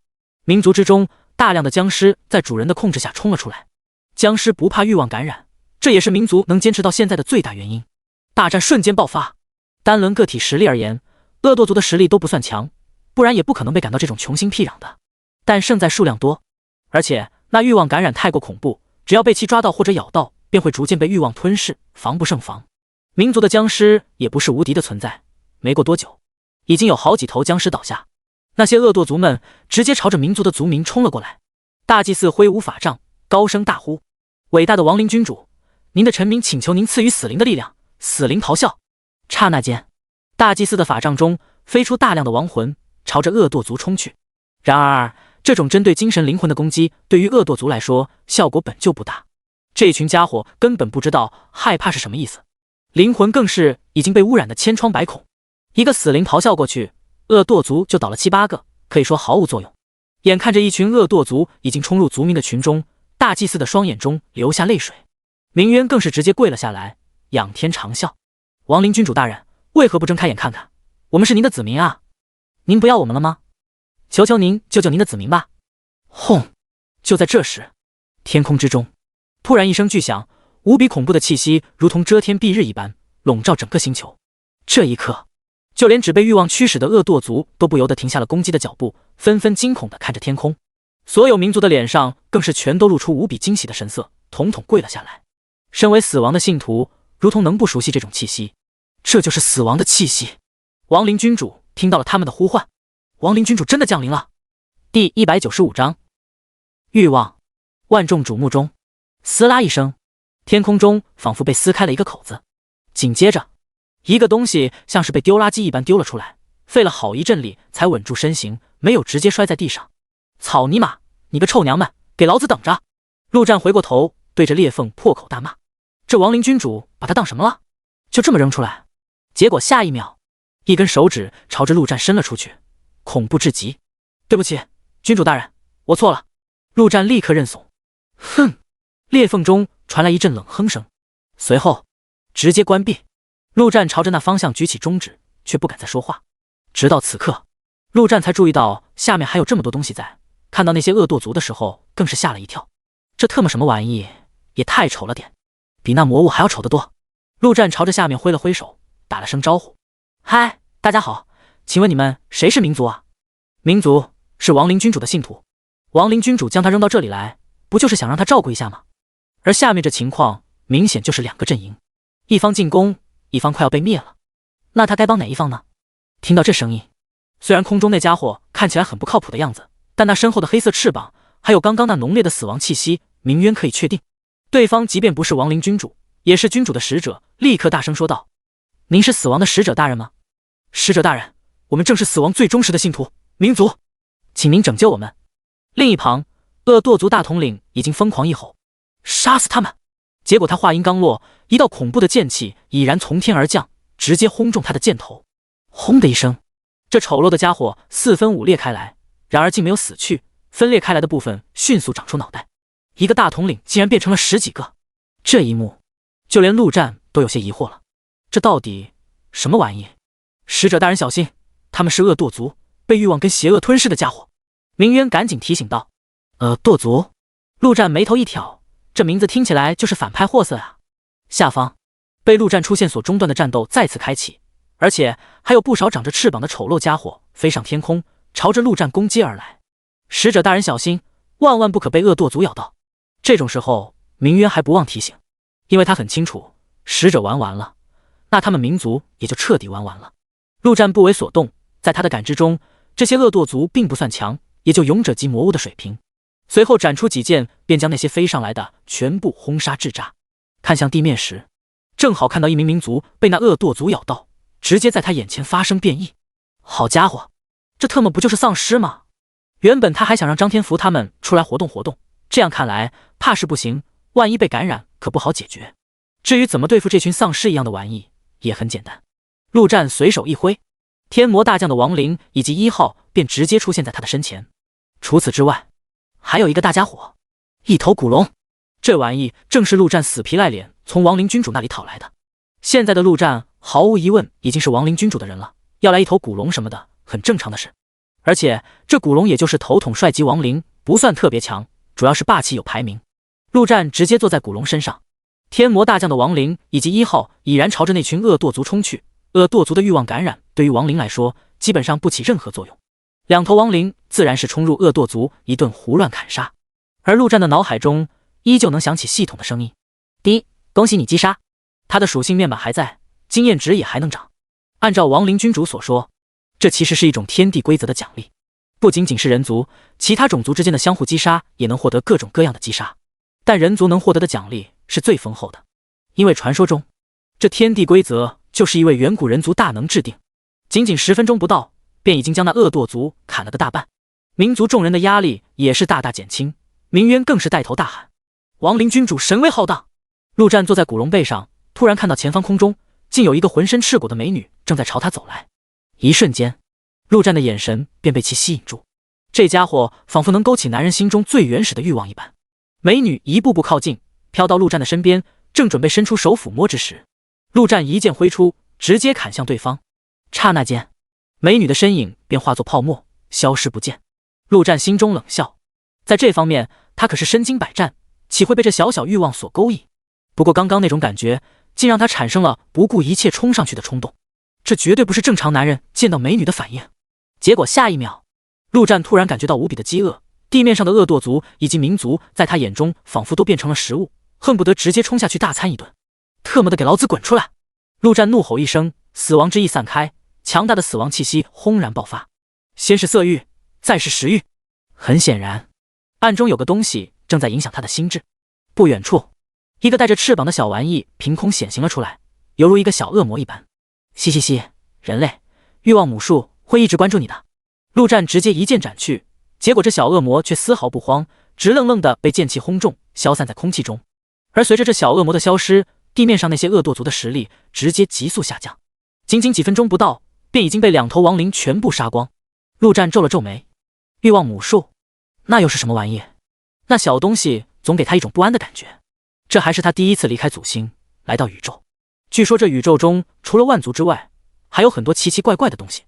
民族之中大量的僵尸在主人的控制下冲了出来。僵尸不怕欲望感染，这也是民族能坚持到现在的最大原因。大战瞬间爆发，单论个体实力而言，恶堕族的实力都不算强，不然也不可能被赶到这种穷心僻壤的。但胜在数量多，而且那欲望感染太过恐怖，只要被其抓到或者咬到，便会逐渐被欲望吞噬，防不胜防。民族的僵尸也不是无敌的存在，没过多久，已经有好几头僵尸倒下。那些恶堕族们直接朝着民族的族民冲了过来。大祭司挥舞法杖，高声大呼：伟大的亡灵君主，您的臣民请求您赐予死灵的力量。死灵咆哮，刹那间，大祭司的法杖中飞出大量的亡魂，朝着恶堕族冲去。然而这种针对精神灵魂的攻击对于恶堕族来说效果本就不大，这群家伙根本不知道害怕是什么意思，灵魂更是已经被污染的千疮百孔。一个死灵咆哮过去，恶堕族就倒了7、8个，可以说毫无作用。眼看着一群恶堕族已经冲入族民的群中，大祭司的双眼中流下泪水，鸣冤更是直接跪了下来，仰天长啸：亡灵君主大人，为何不睁开眼看看？我们是您的子民啊，您不要我们了吗？求求您救救您的子民吧！轰！就在这时，天空之中突然一声巨响，无比恐怖的气息如同遮天蔽日一般笼罩整个星球。这一刻，就连只被欲望驱使的恶堕族都不由得停下了攻击的脚步，纷纷惊恐地看着天空。所有民族的脸上更是全都露出无比惊喜的神色，统统跪了下来。身为死亡的信徒，如同能不熟悉这种气息？这就是死亡的气息。亡灵君主听到了他们的呼唤，亡灵君主真的降临了。第195章，欲望。万众瞩目中，撕拉一声，天空中仿佛被撕开了一个口子，紧接着，一个东西像是被丢垃圾一般丢了出来，费了好一阵力才稳住身形，没有直接摔在地上。草泥马，你个臭娘们，给老子等着！陆战回过头，对着裂缝破口大骂：这亡灵君主把他当什么了？就这么扔出来？结果下一秒，一根手指朝着陆战伸了出去，恐怖至极。对不起，君主大人，我错了。陆战立刻认怂。哼！裂缝中传来一阵冷哼声，随后直接关闭。陆战朝着那方向举起中指，却不敢再说话。直到此刻，陆战才注意到下面还有这么多东西在，看到那些恶堕族的时候更是吓了一跳。这特么什么玩意，也太丑了点，比那魔物还要丑得多。陆战朝着下面挥了挥手，打了声招呼：嗨，大家好，请问你们谁是民族啊？民族是亡灵君主的信徒，亡灵君主将他扔到这里来，不就是想让他照顾一下吗？而下面这情况明显就是2个阵营，一方进攻，一方快要被灭了。那他该帮哪一方呢？听到这声音，虽然空中那家伙看起来很不靠谱的样子，但那身后的黑色翅膀，还有刚刚那浓烈的死亡气息，鸣冤可以确定，对方即便不是亡灵君主，也是君主的使者。立刻大声说道：您是死亡的使者大人吗？使者大人，我们正是死亡最忠实的信徒，民族，请您拯救我们。另一旁，恶堕族大统领已经疯狂一吼：杀死他们！结果他话音刚落，一道恐怖的剑气已然从天而降，直接轰中他的箭头。轰的一声，这丑陋的家伙4分5裂开来，然而竟没有死去，分裂开来的部分迅速长出脑袋，一个大统领竟然变成了10几个。这一幕，就连陆战都有些疑惑了，这到底什么玩意？使者大人小心，他们是恶堕族，被欲望跟邪恶吞噬的家伙。鸣冤赶紧提醒道：堕族？陆战眉头一挑，这名字听起来就是反派货色啊。下方被陆战出现所中断的战斗再次开启，而且还有不少长着翅膀的丑陋家伙飞上天空，朝着陆战攻击而来。使者大人小心，万万不可被恶堕族咬到。这种时候，鸣冤还不忘提醒：因为他很清楚，使者玩完了，那他们民族也就彻底玩完了。陆战不为所动，在他的感知中，这些恶堕族并不算强，也就勇者级魔物的水平。随后斩出几剑，便将那些飞上来的全部轰杀制炸。看向地面时，正好看到一名民族被那恶堕族咬到，直接在他眼前发生变异。好家伙，这特么不就是丧尸吗？原本他还想让张天福他们出来活动活动，这样看来怕是不行，万一被感染可不好解决。至于怎么对付这群丧尸一样的玩意，也很简单。陆战随手一挥，天魔大将的亡灵以及1号便直接出现在他的身前。除此之外，还有一个大家伙，一头古龙。这玩意正是陆战死皮赖脸从亡灵君主那里讨来的。现在的陆战毫无疑问已经是亡灵君主的人了，要来一头古龙什么的，很正常的事。而且这古龙也就是头统帅级亡灵，不算特别强，主要是霸气有排名。陆战直接坐在古龙身上，天魔大将的亡灵以及1号已然朝着那群恶堕族冲去。恶堕族的欲望感染对于亡灵来说基本上不起任何作用，两头亡灵自然是冲入恶堕族一顿胡乱砍杀。而陆战的脑海中依旧能响起系统的声音：第一，恭喜你击杀，他的属性面板还在，经验值也还能涨。按照亡灵君主所说，这其实是一种天地规则的奖励，不仅仅是人族，其他种族之间的相互击杀也能获得各种各样的击杀，但人族能获得的奖励是最丰厚的，因为传说中这天地规则就是一位远古人族大能制定，仅仅10分钟不到，便已经将那恶堕族砍了个大半，民族众人的压力也是大大减轻。明渊更是带头大喊：亡灵君主神威浩荡！陆战坐在古龙背上，突然看到前方空中竟有一个浑身赤裸的美女正在朝他走来。一瞬间，陆战的眼神便被其吸引住，这家伙仿佛能勾起男人心中最原始的欲望一般。美女一步步靠近，飘到陆战的身边，正准备伸出手抚摸之时，陆战一剑挥出，直接砍向对方。刹那间，美女的身影便化作泡沫，消失不见。陆战心中冷笑，在这方面他可是身经百战，岂会被这小小欲望所勾引？不过刚刚那种感觉竟让他产生了不顾一切冲上去的冲动，这绝对不是正常男人见到美女的反应。结果下一秒，陆战突然感觉到无比的饥饿，地面上的恶堕族以及民族在他眼中仿佛都变成了食物，恨不得直接冲下去大餐一顿。特么的给老子滚出来！陆战怒吼一声，死亡之意散开，强大的死亡气息轰然爆发。先是色欲，再是食欲。很显然，暗中有个东西正在影响他的心智。不远处，一个带着翅膀的小玩意凭空显形了出来，犹如一个小恶魔一般。嘻嘻嘻，人类，欲望母数会一直关注你的。陆战直接一剑斩去，结果这小恶魔却丝毫不慌，直愣愣的被剑气轰中，消散在空气中。而随着这小恶魔的消失，地面上那些恶堕族的实力直接急速下降，仅仅几分钟不到，便已经被两头亡灵全部杀光。陆战皱了皱眉，欲望母数，那又是什么玩意？那小东西总给他一种不安的感觉。这还是他第一次离开祖星，来到宇宙。据说这宇宙中除了万族之外，还有很多奇奇怪怪的东西，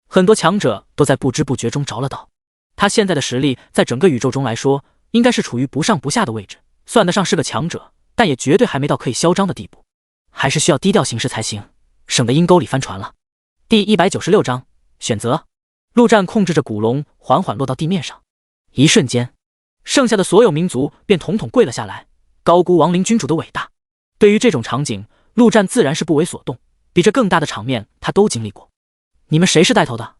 很多强者都在不知不觉中着了道。他现在的实力在整个宇宙中来说，应该是处于不上不下的位置，算得上是个强者，但也绝对还没到可以嚣张的地步，还是需要低调行事才行，省得阴沟里翻船了。第196章选择。陆战控制着古龙缓缓落到地面上，一瞬间，剩下的所有民族便统统跪了下来，高估亡灵君主的伟大。对于这种场景，陆战自然是不为所动，比这更大的场面他都经历过。你们谁是带头的？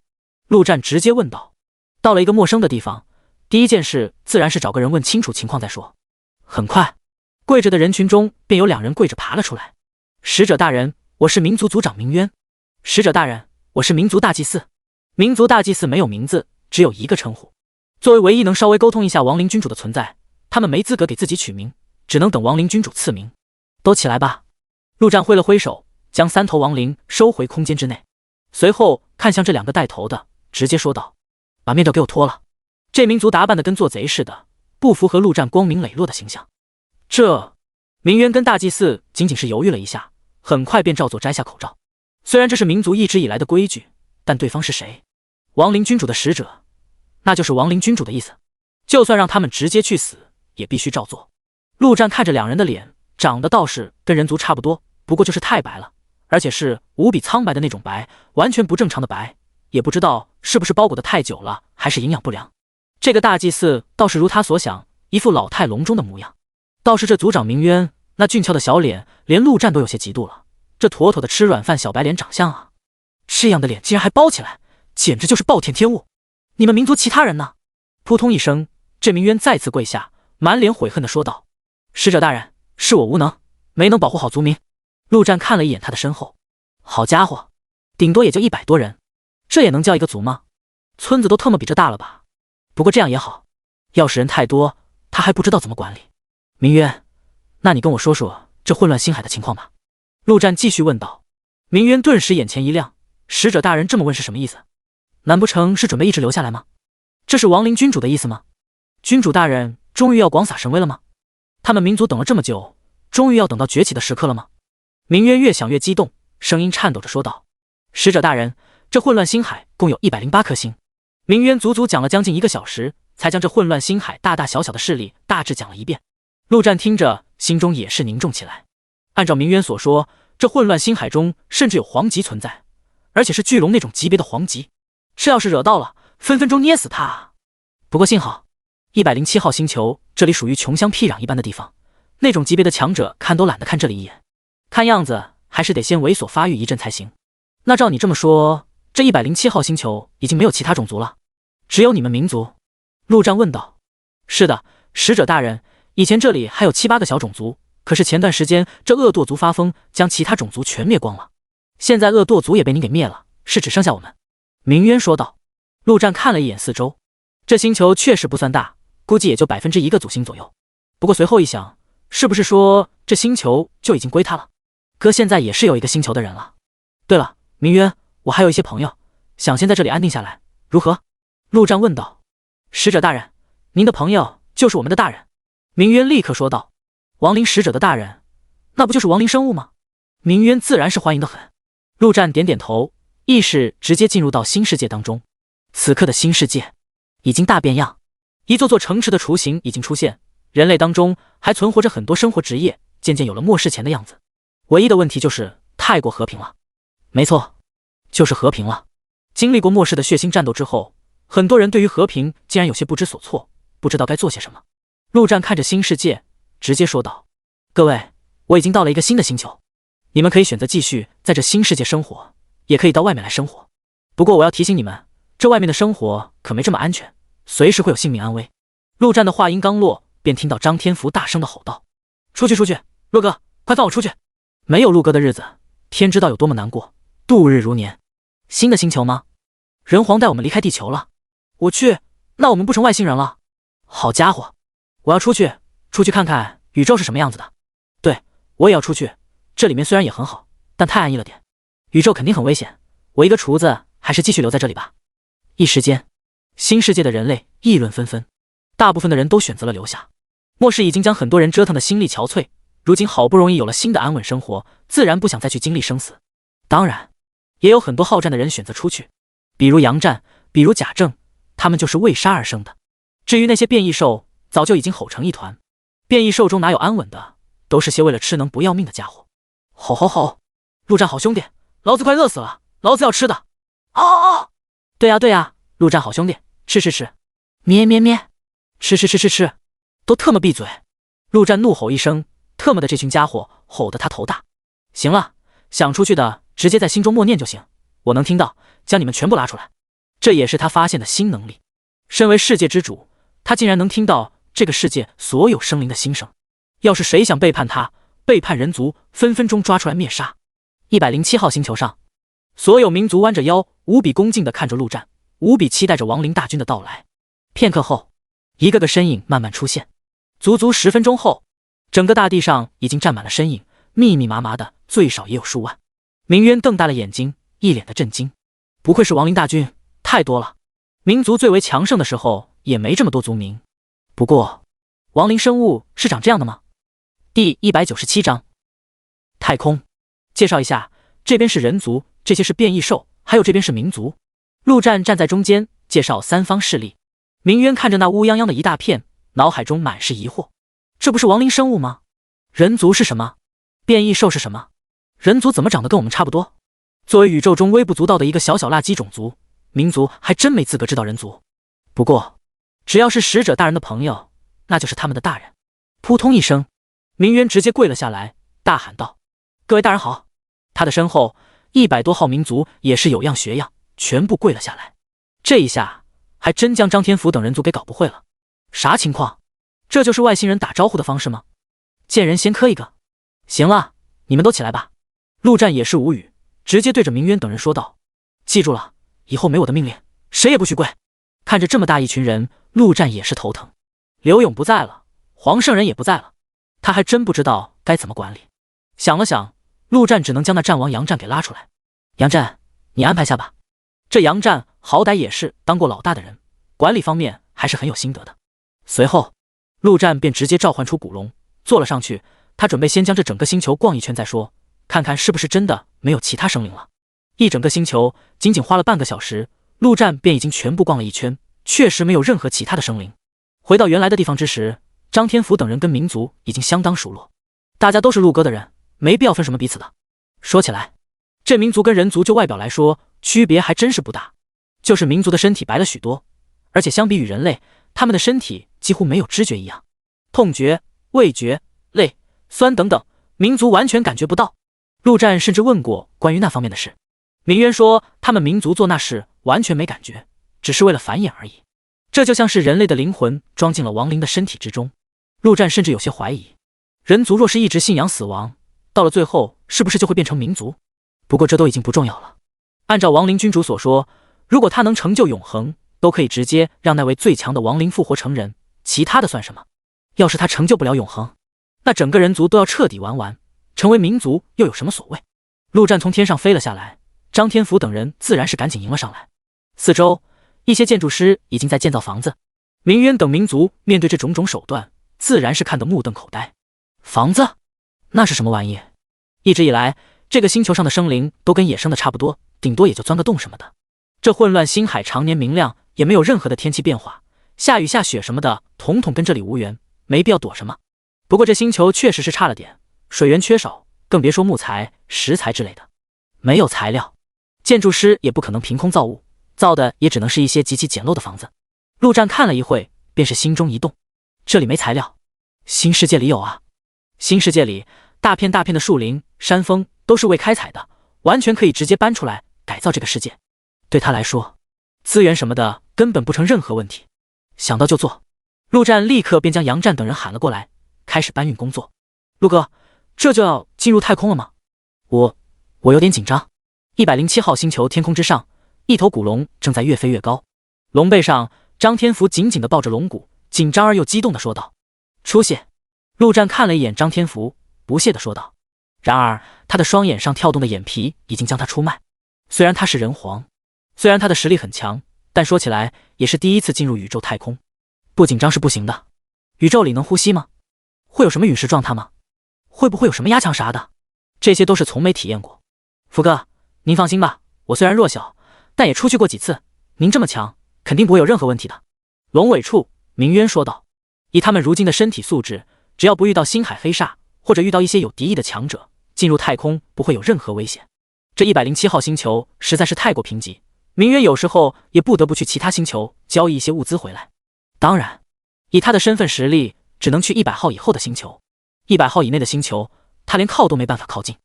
陆战直接问道。到了一个陌生的地方，第一件事自然是找个人问清楚情况再说。很快，跪着的人群中便有2人跪着爬了出来。使者大人，我是民族族长明渊。使者大人，我是民族大祭司。民族大祭司没有名字，只有一个称呼。作为唯一能稍微沟通一下亡灵君主的存在，他们没资格给自己取名，只能等亡灵君主赐名。都起来吧。陆战挥了挥手，将3头亡灵收回空间之内，随后看向这2个带头的，直接说道：把面罩给我脱了。这民族打扮的跟做贼似的，不符合陆战光明磊落的形象。这明渊跟大祭司仅仅是犹豫了一下，很快便照做摘下口罩。虽然这是民族一直以来的规矩，但对方是谁？亡灵君主的使者，那就是亡灵君主的意思。就算让他们直接去死，也必须照做。陆战看着2人的脸，长得倒是跟人族差不多，不过就是太白了，而且是无比苍白的那种白，完全不正常的白，也不知道是不是包裹的太久了，还是营养不良。这个大祭司倒是如他所想，一副老态龙钟的模样。倒是这族长明渊，那俊俏的小脸，连陆战都有些嫉妒了。这妥妥的吃软饭小白脸长相啊！这样的脸竟然还包起来，简直就是暴殄天物！你们民族其他人呢？扑通一声，这明渊再次跪下，满脸悔恨地说道：“使者大人，是我无能，没能保护好族民。”陆战看了一眼他的身后，好家伙，顶多也就100多人，这也能叫一个族吗？村子都特么比这大了吧？不过这样也好，要是人太多，他还不知道怎么管理。明渊，那你跟我说说这混乱星海的情况吧。陆战继续问道。明渊顿时眼前一亮，使者大人这么问是什么意思？难不成是准备一直留下来吗？这是亡灵君主的意思吗？君主大人终于要广撒神威了吗？他们民族等了这么久，终于要等到崛起的时刻了吗？明渊越想越激动，声音颤抖着说道：“使者大人，这混乱星海共有108颗星。”明渊足足讲了将近1个小时，才将这混乱星海大大小小的势力大致讲了一遍。陆战听着，心中也是凝重起来。按照明渊所说，这混乱星海中甚至有皇级存在，而且是巨龙那种级别的皇级。这要是惹到了，分分钟捏死他啊！不过幸好107号星球这里属于穷乡僻壤一般的地方，那种级别的强者看都懒得看这里一眼，看样子还是得先猥琐发育一阵才行。那照你这么说，这107号星球已经没有其他种族了，只有你们民族？陆战问道。是的，使者大人，以前这里还有7、8个小种族，可是前段时间这恶堕族发疯，将其他种族全灭光了。现在恶堕族也被您给灭了，是只剩下我们。明渊说道。陆战看了一眼四周，这星球确实不算大，估计也就1%个祖星左右。不过随后一想，是不是说这星球就已经归他了？哥现在也是有一个星球的人了。对了，明渊，我还有一些朋友，想先在这里安定下来，如何？陆战问道。使者大人，您的朋友就是我们的大人。明渊立刻说道。亡灵使者的大人，那不就是亡灵生物吗？明渊自然是欢迎的很。陆战点点头，意识直接进入到新世界当中。此刻的新世界已经大变样，一座座城池的雏形已经出现，人类当中还存活着很多生活职业，渐渐有了末世前的样子。唯一的问题就是太过和平了。没错，就是和平了。经历过末世的血腥战斗之后，很多人对于和平竟然有些不知所措，不知道该做些什么。陆战看着新世界，直接说道：“各位，我已经到了一个新的星球，你们可以选择继续在这新世界生活，也可以到外面来生活。不过我要提醒你们，这外面的生活可没这么安全，随时会有性命安危。”陆战的话音刚落，便听到张天福大声的吼道：“出去出去，陆哥，快放我出去！没有陆哥的日子，天知道有多么难过，度日如年。新的星球吗？人皇带我们离开地球了。我去，那我们不成外星人了？好家伙，我要出去看看宇宙是什么样子的。对，我也要出去，这里面虽然也很好，但太安逸了点，宇宙肯定很危险，我一个厨子还是继续留在这里吧。”一时间，新世界的人类议论纷纷，大部分的人都选择了留下。末世已经将很多人折腾得心力憔悴，如今好不容易有了新的安稳生活，自然不想再去经历生死。当然，也有很多好战的人选择出去，比如杨战，比如贾政，他们就是为杀而生的。至于那些变异兽，早就已经吼成一团。变异兽中哪有安稳的，都是些为了吃能不要命的家伙。吼吼吼！陆战好兄弟，老子快饿死了，老子要吃的！嗷嗷嗷！对呀对呀，陆战好兄弟，吃吃吃！咩咩咩！吃吃吃吃吃！都特么闭嘴！陆战怒吼一声，特么的这群家伙吼得他头大。行了，想出去的直接在心中默念就行，我能听到，将你们全部拉出来。这也是他发现的新能力。身为世界之主，他竟然能听到这个世界所有生灵的心声。要是谁想背叛他，背叛人族，分分钟抓出来灭杀。107号星球上，所有民族弯着腰，无比恭敬地看着陆战，无比期待着亡灵大军的到来。片刻后，一个个身影慢慢出现。足足10分钟后，整个大地上已经站满了身影，密密麻麻的，最少也有数万。明渊瞪大了眼睛，一脸的震惊。不愧是亡灵大军，太多了。民族最为强盛的时候，也没这么多族民。不过，亡灵生物是长这样的吗？第197章，太空。介绍一下，这边是人族，这些是变异兽，还有这边是民族。陆战站在中间，介绍三方势力。明渊看着那乌泱泱的一大片，脑海中满是疑惑。这不是亡灵生物吗？人族是什么？变异兽是什么？人族怎么长得跟我们差不多？作为宇宙中微不足道的一个小小垃圾种族，民族还真没资格知道人族。不过，只要是使者大人的朋友，那就是他们的大人。扑通一声，明渊直接跪了下来，大喊道：“各位大人好！”他的身后100多号民族也是有样学样，全部跪了下来。这一下还真将张天福等人族给搞不会了。啥情况？这就是外星人打招呼的方式吗？见人先磕一个。行了，你们都起来吧。陆战也是无语，直接对着明渊等人说道：“记住了，以后没我的命令，谁也不许跪。”看着这么大一群人，陆战也是头疼。刘勇不在了，黄圣人也不在了，他还真不知道该怎么管理。想了想，陆战只能将那战王杨战给拉出来。杨战，你安排下吧。这杨战好歹也是当过老大的人，管理方面还是很有心得的。随后，陆战便直接召唤出古龙，坐了上去。他准备先将这整个星球逛一圈再说，看看是不是真的没有其他生灵了。一整个星球仅仅花了半个小时，陆战便已经全部逛了一圈，确实没有任何其他的生灵。回到原来的地方之时，张天福等人跟民族已经相当熟络，大家都是陆哥的人，没必要分什么彼此的。说起来，这民族跟人族就外表来说区别还真是不大，就是民族的身体白了许多，而且相比于人类，他们的身体几乎没有知觉一样，痛觉、味觉、累、酸等等，民族完全感觉不到。陆战甚至问过关于那方面的事，明渊说他们民族做那事完全没感觉，只是为了繁衍而已。这就像是人类的灵魂装进了亡灵的身体之中。陆战甚至有些怀疑，人族若是一直信仰死亡，到了最后是不是就会变成民族？不过这都已经不重要了。按照亡灵君主所说，如果他能成就永恒，都可以直接让那位最强的亡灵复活成人，其他的算什么？要是他成就不了永恒，那整个人族都要彻底玩完，成为民族又有什么所谓？陆战从天上飞了下来，张天福等人自然是赶紧迎了上来。四周一些建筑师已经在建造房子，明渊等民族面对这种种手段，自然是看得目瞪口呆。房子？那是什么玩意？一直以来，这个星球上的生灵都跟野生的差不多，顶多也就钻个洞什么的。这混乱星海常年明亮，也没有任何的天气变化，下雨下雪什么的，统统跟这里无缘，没必要躲什么。不过这星球确实是差了点，水源缺少，更别说木材、石材之类的，没有材料，建筑师也不可能凭空造物，造的也只能是一些极其简陋的房子。陆战看了一会，便是心中一动，这里没材料，新世界里有啊。新世界里大片大片的树林、山峰都是未开采的，完全可以直接搬出来改造这个世界。对他来说，资源什么的根本不成任何问题。想到就做，陆战立刻便将杨战等人喊了过来，开始搬运工作。陆哥，这就要进入太空了吗？我有点紧张。107号星球天空之上，一头古龙正在越飞越高，龙背上张天福紧紧地抱着龙骨，紧张而又激动地说道：“出息！”陆战看了一眼张天福，不屑地说道。然而他的双眼上跳动的眼皮已经将他出卖。虽然他是人皇，虽然他的实力很强，但说起来也是第一次进入宇宙太空，不紧张是不行的。宇宙里能呼吸吗？会有什么陨石撞他吗？会不会有什么压强啥的？这些都是从没体验过。福哥，您放心吧，我虽然弱小，但也出去过几次，您这么强，肯定不会有任何问题的。龙尾处，明渊说道。以他们如今的身体素质，只要不遇到星海黑煞，或者遇到一些有敌意的强者，进入太空不会有任何危险。这107号星球实在是太过贫瘠，明渊有时候也不得不去其他星球交易一些物资回来。当然，以他的身份实力，只能去100号以后的星球，100号以内的星球，他连靠都没办法靠近。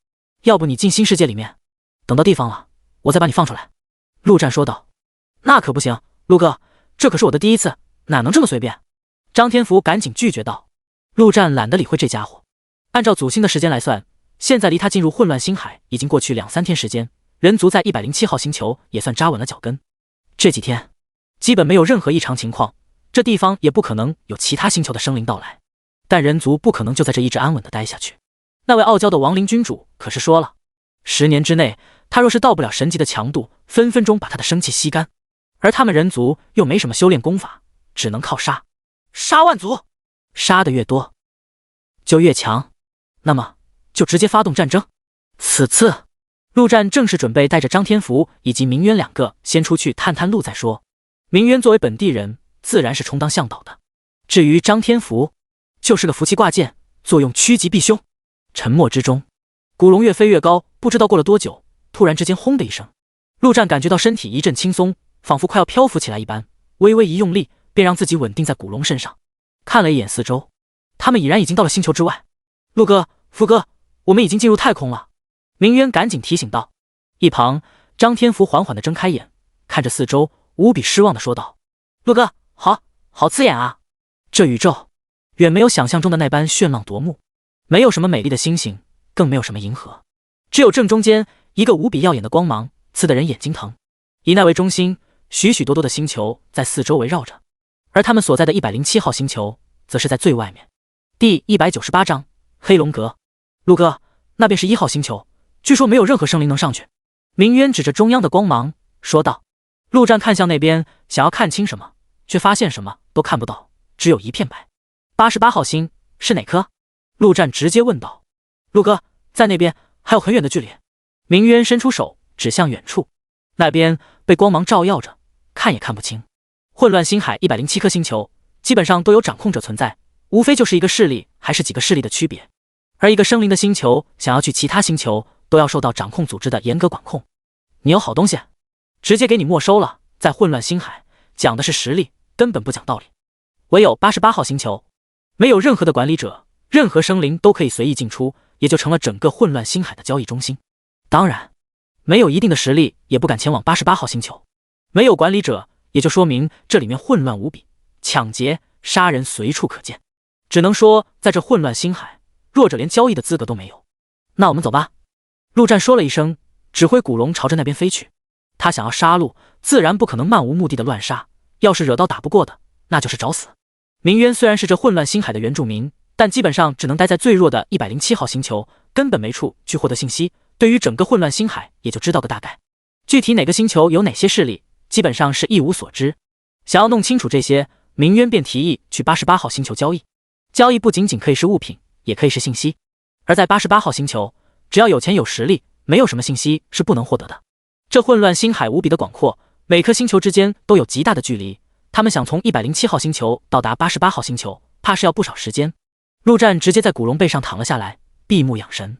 要不你进新世界里面，等到地方了，我再把你放出来。陆战说道。那可不行，陆哥，这可是我的第一次，哪能这么随便？张天福赶紧拒绝道。陆战懒得理会这家伙。按照祖星的时间来算，现在离他进入混乱星海已经过去2-3天时间，人族在107号星球也算扎稳了脚跟。这几天基本没有任何异常情况，这地方也不可能有其他星球的生灵到来。但人族不可能就在这一直安稳的待下去。那位傲娇的亡灵君主可是说了，10年之内，他若是到不了神级的强度，分分钟把他的生气吸干。而他们人族又没什么修炼功法，只能靠杀，杀万族，杀的越多就越强，那么就直接发动战争。此次陆战正是准备带着张天福以及明渊2个先出去探探路再说。明渊作为本地人，自然是充当向导的。至于张天福，就是个福气挂件，作用趋吉避凶。沉默之中，古龙越飞越高，不知道过了多久，突然之间轰的一声，陆战感觉到身体一阵轻松，仿佛快要漂浮起来一般，微微一用力，便让自己稳定在古龙身上。看了一眼四周，他们已然已经到了星球之外。陆哥，福哥，我们已经进入太空了。明渊赶紧提醒道。一旁，张天福缓缓地睁开眼，看着四周，无比失望地说道：“陆哥，好刺眼啊！这宇宙远没有想象中的那般绚烂夺目，没有什么美丽的星星，更没有什么银河，只有正中间一个无比耀眼的光芒，刺得人眼睛疼。以那为中心，许许多多的星球在四周围绕着，而他们所在的107号星球，则是在最外面。”第198章黑龙阁。陆哥，那便是1号星球，据说没有任何生灵能上去。明渊指着中央的光芒说道。陆战看向那边，想要看清什么，却发现什么都看不到，只有一片白。88号星是哪颗？陆战直接问道。陆哥，在那边还有很远的距离。明渊伸出手指向远处，那边被光芒照耀着，看也看不清。混乱星海107颗星球，基本上都有掌控者存在，无非就是一个势力还是几个势力的区别。而一个生灵的星球想要去其他星球，都要受到掌控组织的严格管控。你有好东西，直接给你没收了。在混乱星海，讲的是实力，根本不讲道理。唯有88号星球，没有任何的管理者，任何生灵都可以随意进出，也就成了整个混乱星海的交易中心。当然，没有一定的实力，也不敢前往88号星球。没有管理者，也就说明这里面混乱无比，抢劫、杀人随处可见。只能说，在这混乱星海，弱者连交易的资格都没有。那我们走吧。陆战说了一声，指挥古龙朝着那边飞去。他想要杀戮，自然不可能漫无目的的乱杀，要是惹到打不过的，那就是找死。明渊虽然是这混乱星海的原住民，但基本上只能待在最弱的107号星球，根本没处去获得信息，对于整个混乱星海也就知道个大概。具体哪个星球有哪些势力，基本上是一无所知。想要弄清楚这些，明渊便提议去88号星球交易。交易不仅仅可以是物品，也可以是信息。而在88号星球，只要有钱有实力，没有什么信息是不能获得的。这混乱星海无比的广阔，每颗星球之间都有极大的距离，他们想从107号星球到达88号星球，怕是要不少时间。陆战直接在古龙背上躺了下来，闭目养神。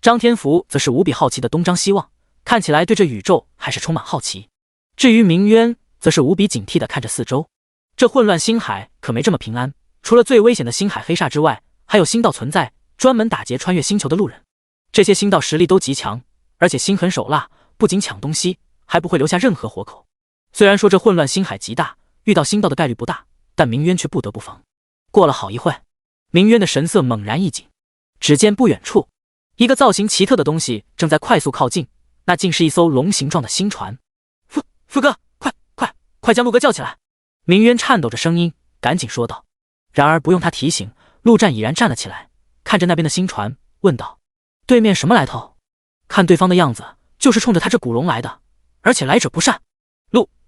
张天福则是无比好奇的东张西望，看起来对这宇宙还是充满好奇。至于明渊，则是无比警惕地看着四周。这混乱星海可没这么平安，除了最危险的星海黑煞之外，还有星道存在，专门打劫穿越星球的路人。这些星道实力都极强，而且心狠手辣，不仅抢东西，还不会留下任何活口。虽然说这混乱星海极大，遇到星道的概率不大，但明渊却不得不防。过了好一会，明渊的神色猛然一紧，只见不远处，一个造型奇特的东西正在快速靠近，那竟是一艘龙形状的星船。福哥，快将陆哥叫起来！明渊颤抖着声音赶紧说道。然而不用他提醒，陆战已然站了起来，看着那边的星船问道：对面什么来头？看对方的样子，就是冲着他这古龙来的，而且来者不善。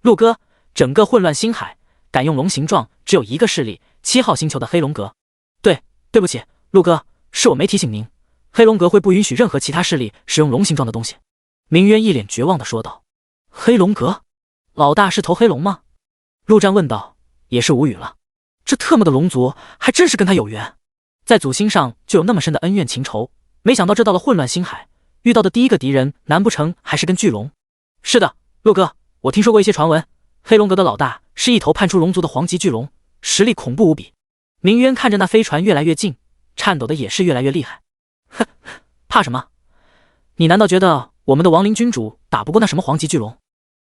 陆哥，整个混乱星海敢用龙形状只有一个势力，7号星球的黑龙阁。对不起，陆哥，是我没提醒您，黑龙阁会不允许任何其他势力使用龙形状的东西。明渊一脸绝望地说道。黑龙阁？老大是头黑龙吗？陆战问道，也是无语了。这特么的龙族还真是跟他有缘，在祖星上就有那么深的恩怨情仇，没想到这到了混乱星海，遇到的第一个敌人，难不成还是根巨龙？是的，陆哥，我听说过一些传闻，黑龙阁的老大是一头叛出龙族的黄级巨龙，实力恐怖无比。明渊看着那飞船越来越近，颤抖的也是越来越厉害。怕什么？你难道觉得我们的亡灵君主打不过那什么黄级巨龙？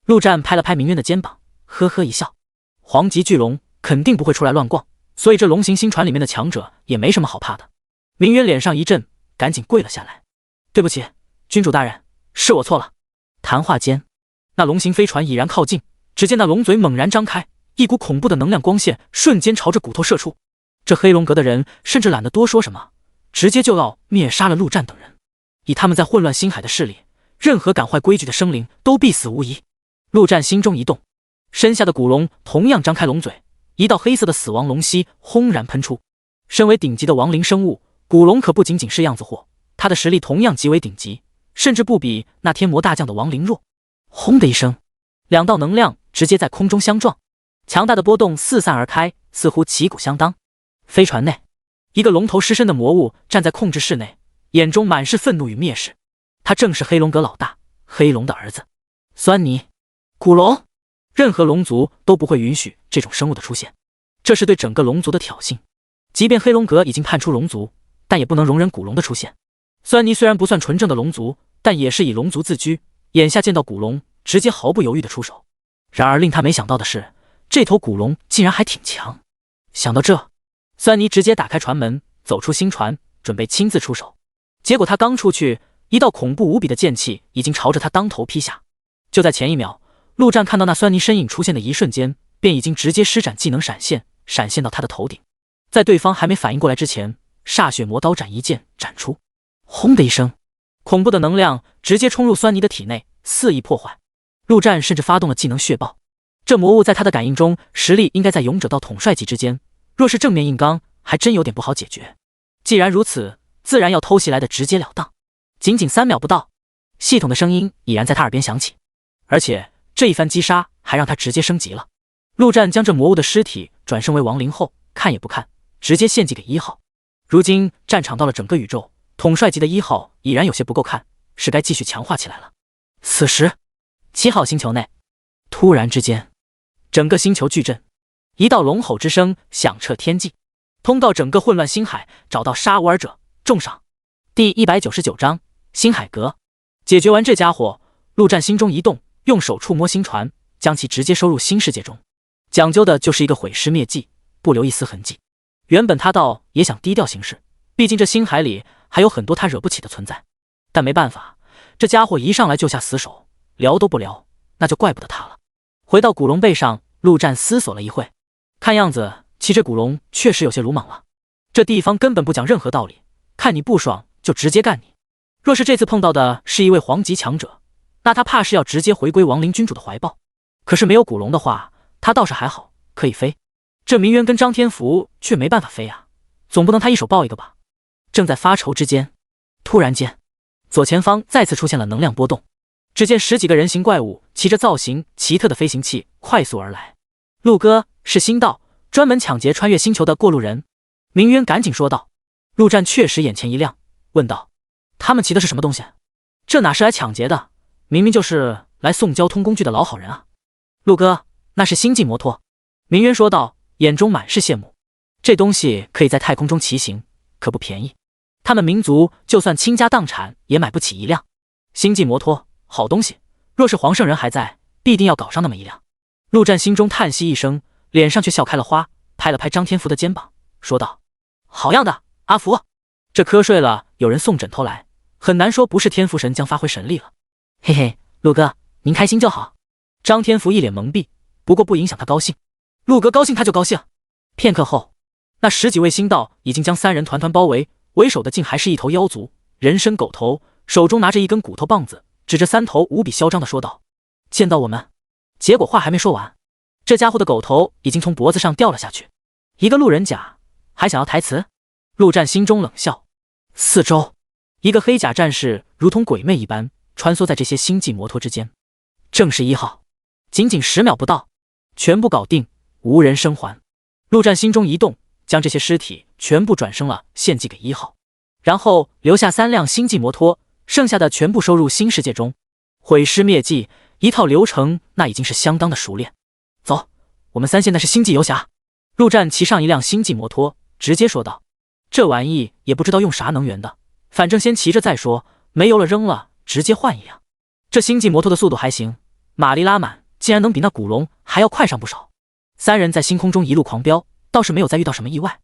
陆战拍了拍明渊的肩膀，呵呵一笑。黄级巨龙肯定不会出来乱逛，所以这龙形星船里面的强者也没什么好怕的。明渊脸上一震，赶紧跪了下来。对不起，君主大人，是我错了。谈话间，那龙形飞船已然靠近，只见那龙嘴猛然张开，一股恐怖的能量光线瞬间朝着骨头射出。这黑龙阁的人甚至懒得多说什么，直接就要灭杀了陆战等人。以他们在混乱星海的势力，任何敢坏规矩的生灵都必死无疑。陆战心中一动，身下的古龙同样张开龙嘴，一道黑色的死亡龙息轰然喷出。身为顶级的亡灵生物，古龙可不仅仅是样子货，他的实力同样极为顶级，甚至不比那天魔大将的亡灵弱。轰的一声，两道能量直接在空中相撞，强大的波动四散而开，似乎旗鼓相当。飞船内，一个龙头狮身的魔物站在控制室内，眼中满是愤怒与蔑视。他正是黑龙阁老大黑龙的儿子酸泥。古龙，任何龙族都不会允许这种生物的出现，这是对整个龙族的挑衅。即便黑龙阁已经叛出龙族，但也不能容忍古龙的出现。酸泥虽然不算纯正的龙族，但也是以龙族自居，眼下见到古龙，直接毫不犹豫地出手。然而令他没想到的是，这头古龙竟然还挺强。想到这，酸泥直接打开船门，走出星船，准备亲自出手。结果他刚出去，一道恐怖无比的剑气已经朝着他当头劈下。就在前一秒，陆战看到那酸泥身影出现的一瞬间，便已经直接施展技能闪现，闪现到他的头顶。在对方还没反应过来之前，煞血魔刀斩一剑斩出，轰的一声，恐怖的能量直接冲入酸泥的体内，肆意破坏。陆战甚至发动了技能血爆，这魔物在他的感应中，实力应该在勇者到统帅级之间，若是正面硬刚，还真有点不好解决。既然如此，自然要偷袭来的直截了当。仅仅3秒不到，系统的声音已然在他耳边响起，而且这一番击杀还让他直接升级了。陆战将这魔物的尸体转生为亡灵后，看也不看，直接献祭给1号。如今战场到了整个宇宙，统帅级的1号已然有些不够看，是该继续强化起来了。此时7号星球内，突然之间，整个星球巨震，一道龙吼之声响彻天际，通告整个混乱星海，找到沙乌尔者，重赏。第199章星海阁。解决完这家伙，陆战心中一动，用手触摸星船，将其直接收入新世界中。讲究的就是一个毁尸灭迹，不留一丝痕迹。原本他倒也想低调行事，毕竟这星海里还有很多他惹不起的存在，但没办法，这家伙一上来就下死手，聊都不聊，那就怪不得他了。回到古龙背上，陆战思索了一会，看样子其这古龙确实有些鲁莽了。这地方根本不讲任何道理，看你不爽就直接干你。若是这次碰到的是一位皇级强者，那他怕是要直接回归亡灵君主的怀抱。可是没有古龙的话，他倒是还好，可以飞。这明渊跟张天福却没办法飞啊，总不能他一手抱一个吧。正在发愁之间，突然间左前方再次出现了能量波动，只见10几个人形怪物骑着造型奇特的飞行器快速而来。陆哥，是星道，专门抢劫穿越星球的过路人。明渊赶紧说道。陆战确实眼前一亮，问道，他们骑的是什么东西？这哪是来抢劫的，明明就是来送交通工具的老好人啊。陆哥，那是星际摩托。明渊说道，眼中满是羡慕。这东西可以在太空中骑行，可不便宜，他们民族就算倾家荡产也买不起一辆。星际摩托好东西，若是皇圣人还在，必定要搞上那么一辆。陆战心中叹息一声，脸上却笑开了花，拍了拍张天福的肩膀，说道，好样的，阿福，这瞌睡了有人送枕头来，很难说不是天福神将发挥神力了。嘿嘿，陆哥您开心就好。张天福一脸懵逼，不过不影响他高兴。陆哥高兴他就高兴。片刻后，那10几位星道已经将3人团团包围，为首的竟还是一头妖族，人身狗头，手中拿着一根骨头棒子，指着3头无比嚣张地说道，见到我们。结果话还没说完，这家伙的狗头已经从脖子上掉了下去。一个路人甲还想要台词？陆战心中冷笑。四周一个黑甲战士如同鬼魅一般穿梭在这些星际摩托之间，正是1号。仅仅10秒不到，全部搞定，无人生还。陆战心中一动，将这些尸体全部转生了，献祭给1号，然后留下3辆星际摩托，剩下的全部收入新世界中。毁尸灭迹一套流程，那已经是相当的熟练。走，我们3现在是星际游侠。陆战骑上一辆星际摩托，直接说道，这玩意也不知道用啥能源的，反正先骑着再说，没油了扔了，直接换一辆。这星际摩托的速度还行，马力拉满竟然能比那古龙还要快上不少。3人在星空中一路狂飙，倒是没有再遇到什么意外，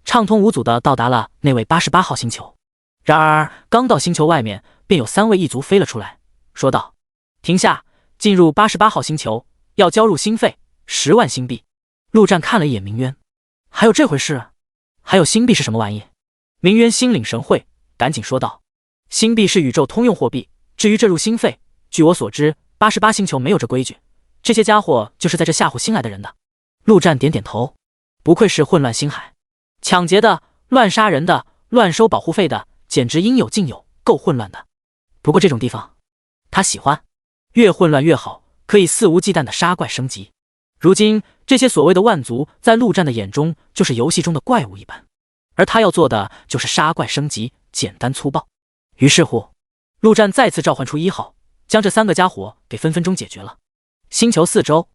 畅通无阻地到达了那位88号星球。然而刚到星球外面，便有3位异族飞了出来，说道，停下，进入88号星球，要交入星费10万星币。陆战看了一眼明渊，还有这回事？还有星币是什么玩意？明渊心领神会，赶紧说道，星币是宇宙通用货币，至于这入星费，据我所知88星球没有这规矩，这些家伙就是在这吓唬新来的人的。陆战点点头，不愧是混乱星海，抢劫的、乱杀人的、乱收保护费的，简直应有尽有，够混乱的。不过这种地方他喜欢，越混乱越好，可以肆无忌惮的杀怪升级。如今这些所谓的万族在陆战的眼中就是游戏中的怪物一般，而他要做的就是杀怪升级，简单粗暴。于是乎，陆战再次召唤出1号，将这3个家伙给分分钟解决了。星球四周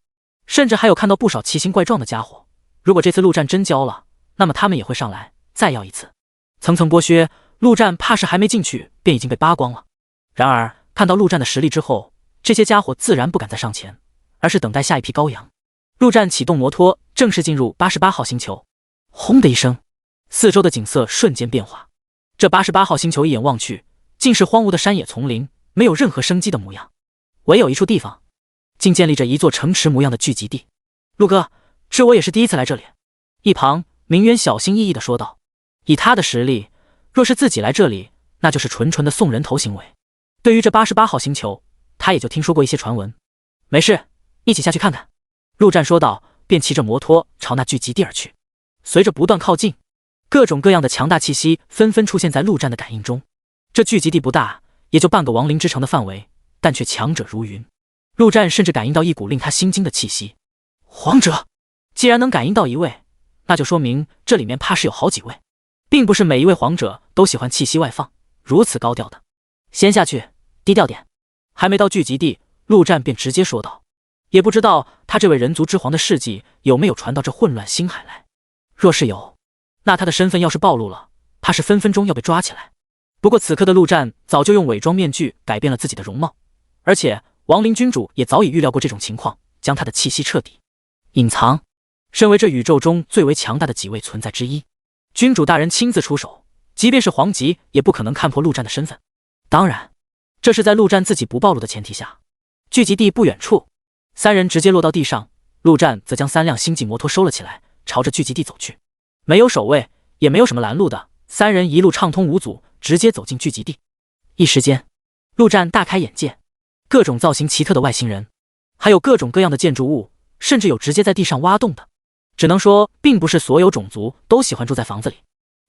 甚至还有看到不少奇形怪状的家伙，如果这次陆战真交了，那么他们也会上来再要一次。层层剥削，陆战怕是还没进去，便已经被扒光了。然而看到陆战的实力之后，这些家伙自然不敢再上前，而是等待下一批羔羊。陆战启动摩托，正式进入88号星球。轰的一声，四周的景色瞬间变化。这88号星球一眼望去，尽是荒芜的山野丛林，没有任何生机的模样。唯有一处地方，竟建立着一座城池模样的聚集地。陆哥，这我也是第一次来这里。一旁明渊小心翼翼地说道：“以他的实力，若是自己来这里，那就是纯纯的送人头行为。对于这88号星球，他也就听说过一些传闻。没事，一起下去看看。”陆战说道，便骑着摩托朝那聚集地而去。随着不断靠近，各种各样的强大气息纷纷出现在陆战的感应中。这聚集地不大，也就半个亡灵之城的范围，但却强者如云。陆战甚至感应到一股令他心惊的气息。皇者，既然能感应到一位，那就说明这里面怕是有好几位，并不是每一位皇者都喜欢气息外放，如此高调的。先下去，低调点。还没到聚集地，陆战便直接说道。也不知道他这位人族之皇的事迹有没有传到这混乱星海来。若是有，那他的身份要是暴露了，怕是分分钟要被抓起来。不过此刻的陆战早就用伪装面具改变了自己的容貌，而且亡灵君主也早已预料过这种情况，将他的气息彻底隐藏。身为这宇宙中最为强大的几位存在之一，君主大人亲自出手，即便是皇级也不可能看破陆战的身份。当然，这是在陆战自己不暴露的前提下。聚集地不远处，三人直接落到地上，陆战则将3辆星际摩托收了起来，朝着聚集地走去。没有守卫，也没有什么拦路的，三人一路畅通无阻，直接走进聚集地。一时间，陆战大开眼界，各种造型奇特的外星人，还有各种各样的建筑物，甚至有直接在地上挖洞的。只能说，并不是所有种族都喜欢住在房子里。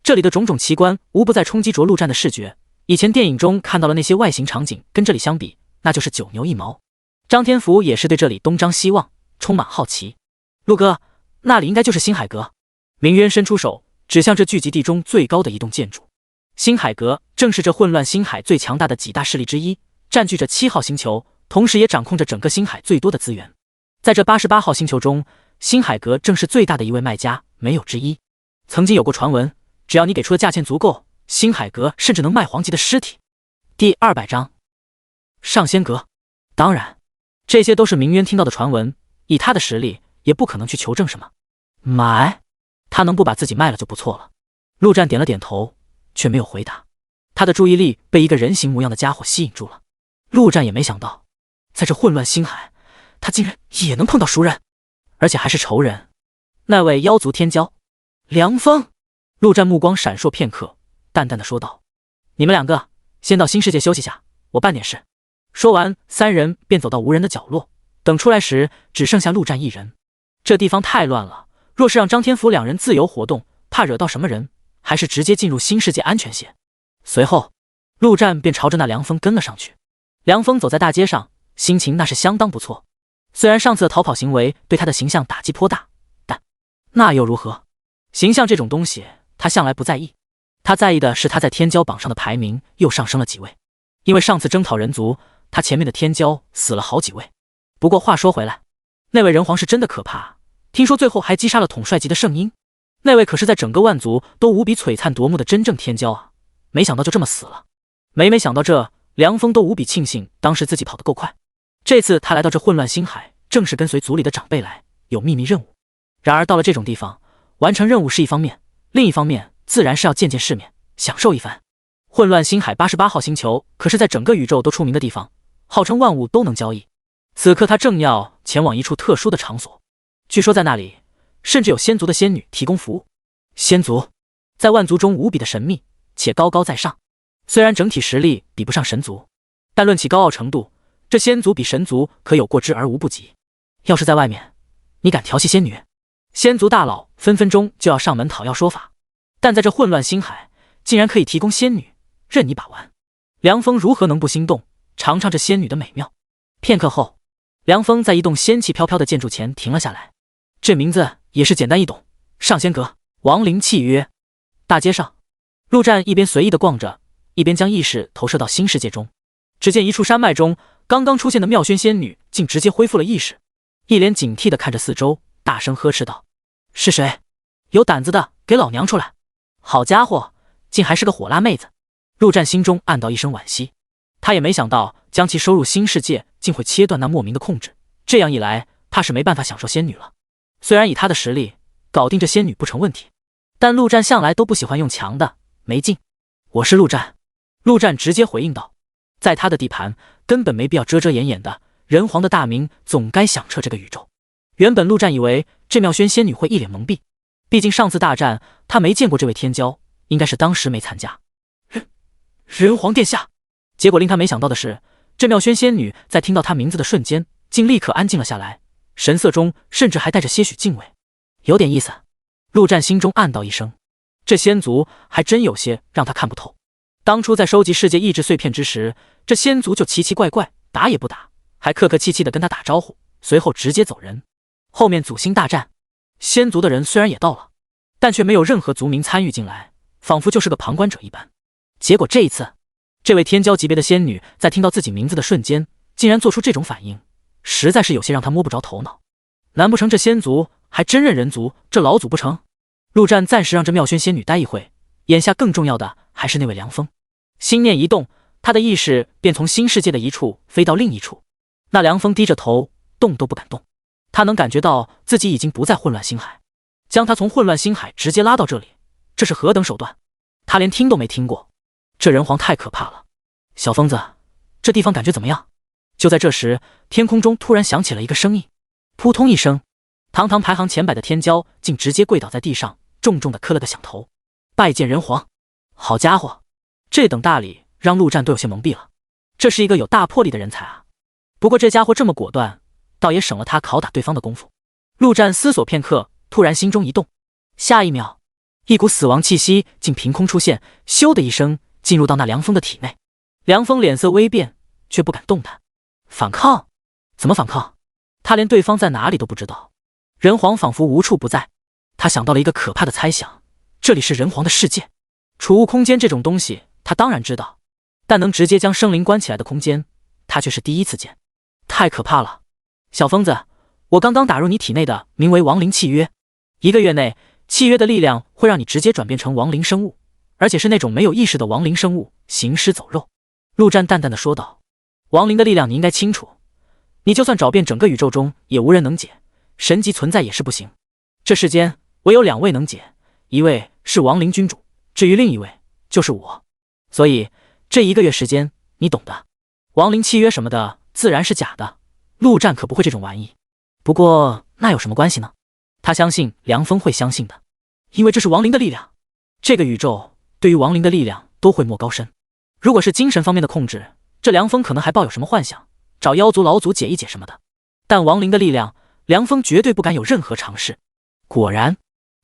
这里的种种奇观无不在冲击着陆战的视觉。以前电影中看到了那些外形场景，跟这里相比，那就是九牛一毛。张天福也是对这里东张西望，充满好奇。陆哥，那里应该就是星海阁。明渊伸出手，指向这聚集地中最高的一栋建筑。星海阁正是这混乱星海最强大的几大势力之一，占据着7号星球，同时也掌控着整个星海最多的资源。在这88号星球中，星海阁正是最大的一位卖家，没有之一。曾经有过传闻，只要你给出的价钱足够，星海阁甚至能卖皇级的尸体。第200章上仙阁。当然，这些都是明渊听到的传闻，以他的实力也不可能去求证什么。买，他能不把自己卖了就不错了。陆战点了点头，却没有回答。他的注意力被一个人形模样的家伙吸引住了。陆战也没想到，在这混乱星海，他竟然也能碰到熟人，而且还是仇人。那位妖族天骄凉风。陆战目光闪烁片刻，淡淡的说道：“你们两个先到新世界休息下，我办点事。”说完，三人便走到无人的角落，等出来时只剩下陆战一人。这地方太乱了，若是让张天福两人自由活动，怕惹到什么人，还是直接进入新世界安全些。随后，陆战便朝着那凉风跟了上去。凉风走在大街上，心情那是相当不错。虽然上次的逃跑行为对他的形象打击颇大，但那又如何？形象这种东西，他向来不在意。他在意的是他在天骄榜上的排名又上升了几位。因为上次征讨人族，他前面的天骄死了好几位。不过话说回来，那位人皇是真的可怕，听说最后还击杀了统帅级的圣婴。那位可是在整个万族都无比璀璨夺目的真正天骄啊！没想到就这么死了。每每想到这，凉风都无比庆幸当时自己跑得够快。这次他来到这混乱星海，正是跟随族里的长辈来，有秘密任务。然而到了这种地方，完成任务是一方面，另一方面自然是要见见世面，享受一番。混乱星海88号星球可是在整个宇宙都出名的地方，号称万物都能交易。此刻他正要前往一处特殊的场所，据说在那里甚至有仙族的仙女提供服务。仙族在万族中无比的神秘且高高在上，虽然整体实力比不上神族，但论起高傲程度，这仙族比神族可有过之而无不及。要是在外面，你敢调戏仙女，仙族大佬分分钟就要上门讨要说法。但在这混乱星海，竟然可以提供仙女，任你把玩。凉风如何能不心动，尝尝这仙女的美妙。片刻后，凉风在一栋仙气飘飘的建筑前停了下来。这名字也是简单易懂，上仙阁亡灵契约。大街上，陆战一边随意的逛着，一边将意识投射到新世界中。只见一处山脉中，刚刚出现的妙轩仙女竟直接恢复了意识，一脸警惕的看着四周，大声呵斥道：“是谁？有胆子的给老娘出来！”好家伙，竟还是个火辣妹子。陆战心中暗道一声惋惜，他也没想到将其收入新世界竟会切断那莫名的控制，这样一来怕是没办法享受仙女了。虽然以他的实力搞定这仙女不成问题，但陆战向来都不喜欢用强的，没劲。我是陆战。陆战直接回应道，在他的地盘根本没必要遮遮掩掩的，人皇的大名总该响彻这个宇宙。原本陆战以为这妙轩仙女会一脸懵逼，毕竟上次大战他没见过这位天骄，应该是当时没参加。人皇殿下。结果令他没想到的是，这妙轩仙女在听到他名字的瞬间竟立刻安静了下来，神色中甚至还带着些许敬畏。有点意思。陆战心中暗道一声，这仙族还真有些让他看不透。当初在收集世界意志碎片之时，这仙族就奇奇怪怪，打也不打，还客客气气的跟他打招呼，随后直接走人。后面祖星大战，仙族的人虽然也到了，但却没有任何族民参与进来，仿佛就是个旁观者一般。结果这一次，这位天骄级别的仙女在听到自己名字的瞬间，竟然做出这种反应，实在是有些让他摸不着头脑。难不成这仙族还真认人族这老祖不成？陆战暂时让这妙轩仙女待一会，眼下更重要的还是那位凉风。心念一动，他的意识便从新世界的一处飞到另一处。那凉风低着头，动都不敢动。他能感觉到自己已经不在混乱星海，将他从混乱星海直接拉到这里，这是何等手段？他连听都没听过。这人皇太可怕了。小疯子，这地方感觉怎么样？就在这时，天空中突然响起了一个声音，扑通一声，堂堂排行前100的天骄竟直接跪倒在地上，重重的磕了个响头，拜见人皇。好家伙，这等大礼让陆战都有些懵逼了。这是一个有大魄力的人才啊！不过这家伙这么果断，倒也省了他拷打对方的功夫。陆战思索片刻，突然心中一动，下一秒，一股死亡气息竟凭空出现，咻的一声进入到那凉风的体内。凉风脸色微变，却不敢动弹。反抗？怎么反抗？他连对方在哪里都不知道。人皇仿佛无处不在。他想到了一个可怕的猜想，这里是人皇的世界，储物空间这种东西他当然知道，但能直接将生灵关起来的空间，他却是第一次见。太可怕了。小疯子，我刚刚打入你体内的名为亡灵契约，1个月内契约的力量会让你直接转变成亡灵生物，而且是那种没有意识的亡灵生物，行尸走肉。陆战淡淡的说道，亡灵的力量你应该清楚，你就算找遍整个宇宙中也无人能解，神级存在也是不行。这世间唯有2位能解，一位是亡灵君主，至于另一位就是我。所以这1个月时间你懂的，亡灵契约什么的自然是假的，陆战可不会这种玩意。不过那有什么关系呢？他相信凉风会相信的，因为这是亡灵的力量，这个宇宙对于亡灵的力量都会莫高深。如果是精神方面的控制，这凉风可能还抱有什么幻想，找妖族老祖解一解什么的，但亡灵的力量，凉风绝对不敢有任何尝试。果然，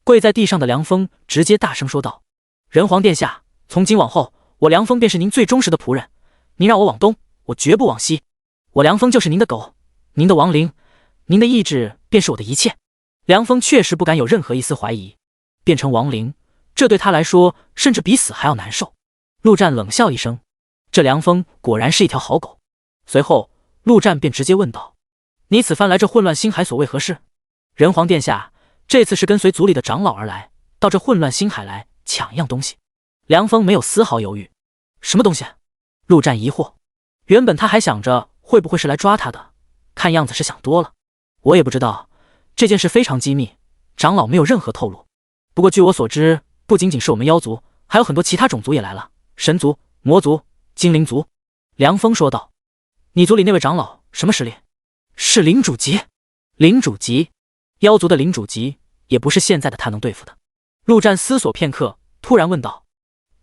跪在地上的凉风直接大声说道，人皇殿下，从今往后，我凉风便是您最忠实的仆人，您让我往东，我绝不往西，我凉风就是您的狗，您的亡灵，您的意志便是我的一切。凉风确实不敢有任何一丝怀疑，变成亡灵，这对他来说甚至比死还要难受。陆战冷笑一声，这凉风果然是一条好狗。随后陆战便直接问道，你此番来这混乱星海所为何事？人皇殿下，这次是跟随族里的长老而来，到这混乱星海来抢一样东西。凉风没有丝毫犹豫。什么东西？陆战疑惑。原本他还想着会不会是来抓他的，看样子是想多了。我也不知道，这件事非常机密，长老没有任何透露。不过据我所知，不仅仅是我们妖族，还有很多其他种族也来了，神族、魔族、精灵族。凉风说道，你族里那位长老什么实力？是领主级。领主级？妖族的领主级也不是现在的他能对付的。陆战思索片刻，突然问道，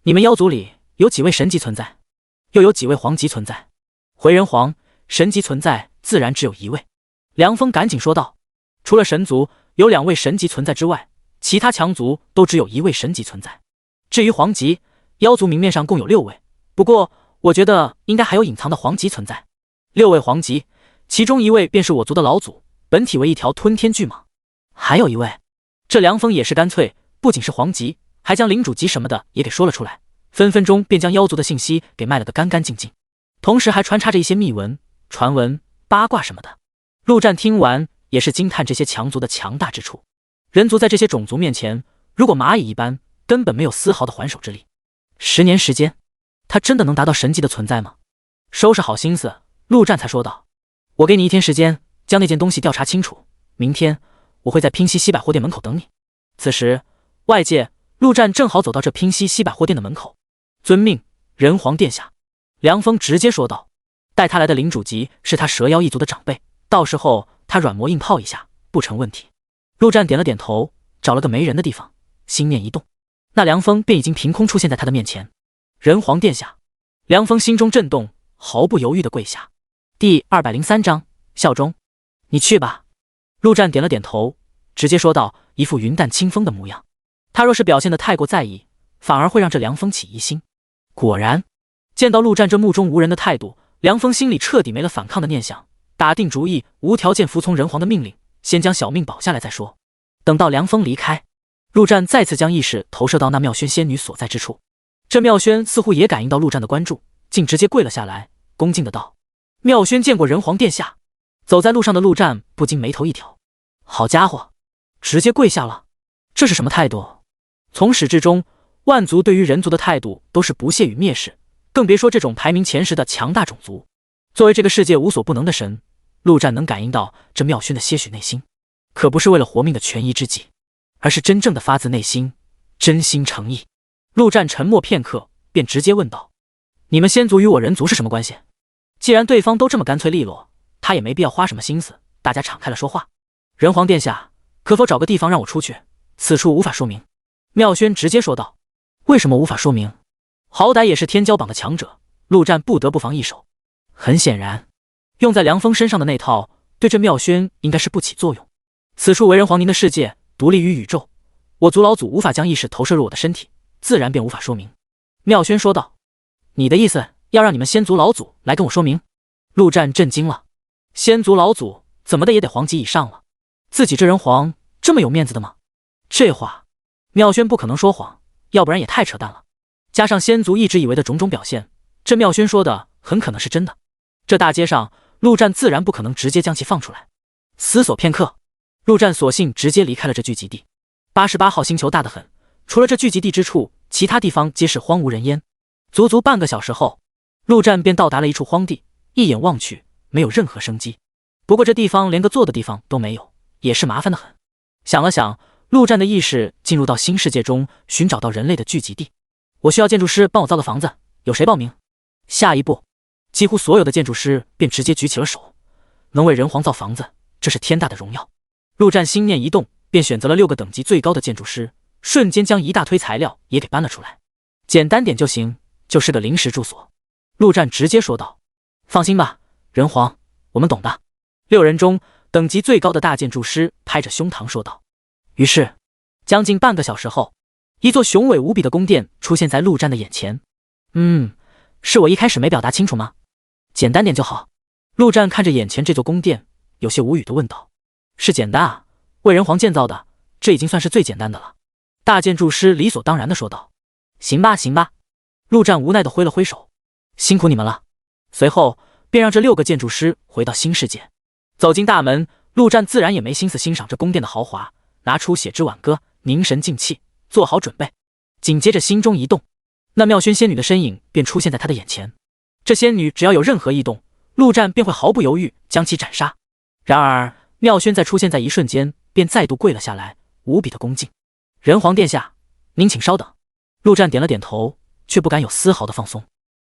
你们妖族里有几位神级存在？又有几位皇级存在？回人皇，神级存在自然只有1位。凉风赶紧说道，除了神族有2位神级存在之外，其他强族都只有1位神级存在。至于皇级，妖族明面上共有6位，不过我觉得应该还有隐藏的皇级存在。6位皇级，其中1位便是我族的老祖，本体为一条吞天巨蟒。还有1位，这凉风也是干脆，不仅是皇级，还将领主级什么的也给说了出来，分分钟便将妖族的信息给卖了个干干净净，同时还穿插着一些秘闻、传闻、八卦什么的。陆战听完也是惊叹这些强族的强大之处。人族在这些种族面前，如果蚂蚁一般，根本没有丝毫的还手之力。10年时间，他真的能达到神级的存在吗？收拾好心思，陆战才说道：“我给你1天时间，将那件东西调查清楚。明天我会在拼夕西百货店门口等你。”此时，外界陆战正好走到这拼夕西百货店的门口。遵命，人皇殿下。凉风直接说道：“带他来的领主级是他蛇妖一族的长辈，到时候他软磨硬泡一下，不成问题。”陆战点了点头，找了个没人的地方，心念一动，那凉风便已经凭空出现在他的面前。人皇殿下，凉风心中震动，毫不犹豫地跪下。第203章效忠。你去吧。陆战点了点头，直接说道，一副云淡清风的模样。他若是表现得太过在意，反而会让这凉风起疑心。果然，见到陆战这目中无人的态度，凉风心里彻底没了反抗的念想，打定主意无条件服从人皇的命令，先将小命保下来再说。等到凉风离开，陆战再次将意识投射到那妙轩仙女所在之处。这妙轩似乎也感应到陆战的关注，竟直接跪了下来，恭敬的道：“妙轩见过人皇殿下。”走在路上的陆战不禁眉头一挑，好家伙，直接跪下了，这是什么态度？从始至终，万族对于人族的态度都是不屑与蔑视，更别说这种排名前10的强大种族。作为这个世界无所不能的神，陆战能感应到这妙轩的些许内心，可不是为了活命的权宜之计，而是真正的发自内心，真心诚意。陆战沉默片刻，便直接问道：“你们仙族与我人族是什么关系？”既然对方都这么干脆利落，他也没必要花什么心思，大家敞开了说话。人皇殿下，可否找个地方让我出去？此处无法说明。妙轩直接说道。为什么无法说明？好歹也是天骄榜的强者，陆战不得不防一手。很显然，用在凉风身上的那套，对这妙轩应该是不起作用。此处为人皇您的世界，独立于宇宙，我族老祖无法将意识投射入我的身体，自然便无法说明。妙轩说道。你的意思要让你们仙族老祖来跟我说明？陆战震惊了。仙族老祖怎么的也得皇级以上了，自己这人皇这么有面子的吗？这话妙轩不可能说谎，要不然也太扯淡了。加上仙族一直以为的种种表现，这妙轩说的很可能是真的。这大街上，陆战自然不可能直接将其放出来。思索片刻，陆战索性直接离开了这聚集地。88号星球大得很，除了这聚集地之处，其他地方皆是荒无人烟。足足半个小时后，陆战便到达了一处荒地，一眼望去，没有任何生机。不过这地方连个坐的地方都没有，也是麻烦的很。想了想，陆战的意识进入到新世界中，寻找到人类的聚集地。我需要建筑师帮我造个房子，有谁报名？下一步，几乎所有的建筑师便直接举起了手。能为人皇造房子，这是天大的荣耀。陆战心念一动，便选择了6个等级最高的建筑师，瞬间将一大堆材料也给搬了出来。简单点就行，就是个临时住所。陆战直接说道。放心吧，人皇，我们懂的。6人中等级最高的大建筑师拍着胸膛说道。于是将近半个小时后，一座雄伟无比的宫殿出现在陆战的眼前。是我一开始没表达清楚吗？简单点就好。陆战看着眼前这座宫殿，有些无语地问道。是简单啊，为人皇建造的，这已经算是最简单的了。大建筑师理所当然地说道。行吧行吧，陆战无奈地挥了挥手，辛苦你们了。随后便让这6个建筑师回到新世界。走进大门，陆战自然也没心思欣赏这宫殿的豪华，拿出血之挽歌，凝神静气，做好准备。紧接着心中一动，那妙轩仙女的身影便出现在他的眼前。这仙女只要有任何异动，陆战便会毫不犹豫将其斩杀。然而妙轩在出现在一瞬间，便再度跪了下来，无比的恭敬。人皇殿下，您请稍等。陆战点了点头，却不敢有丝毫的放松。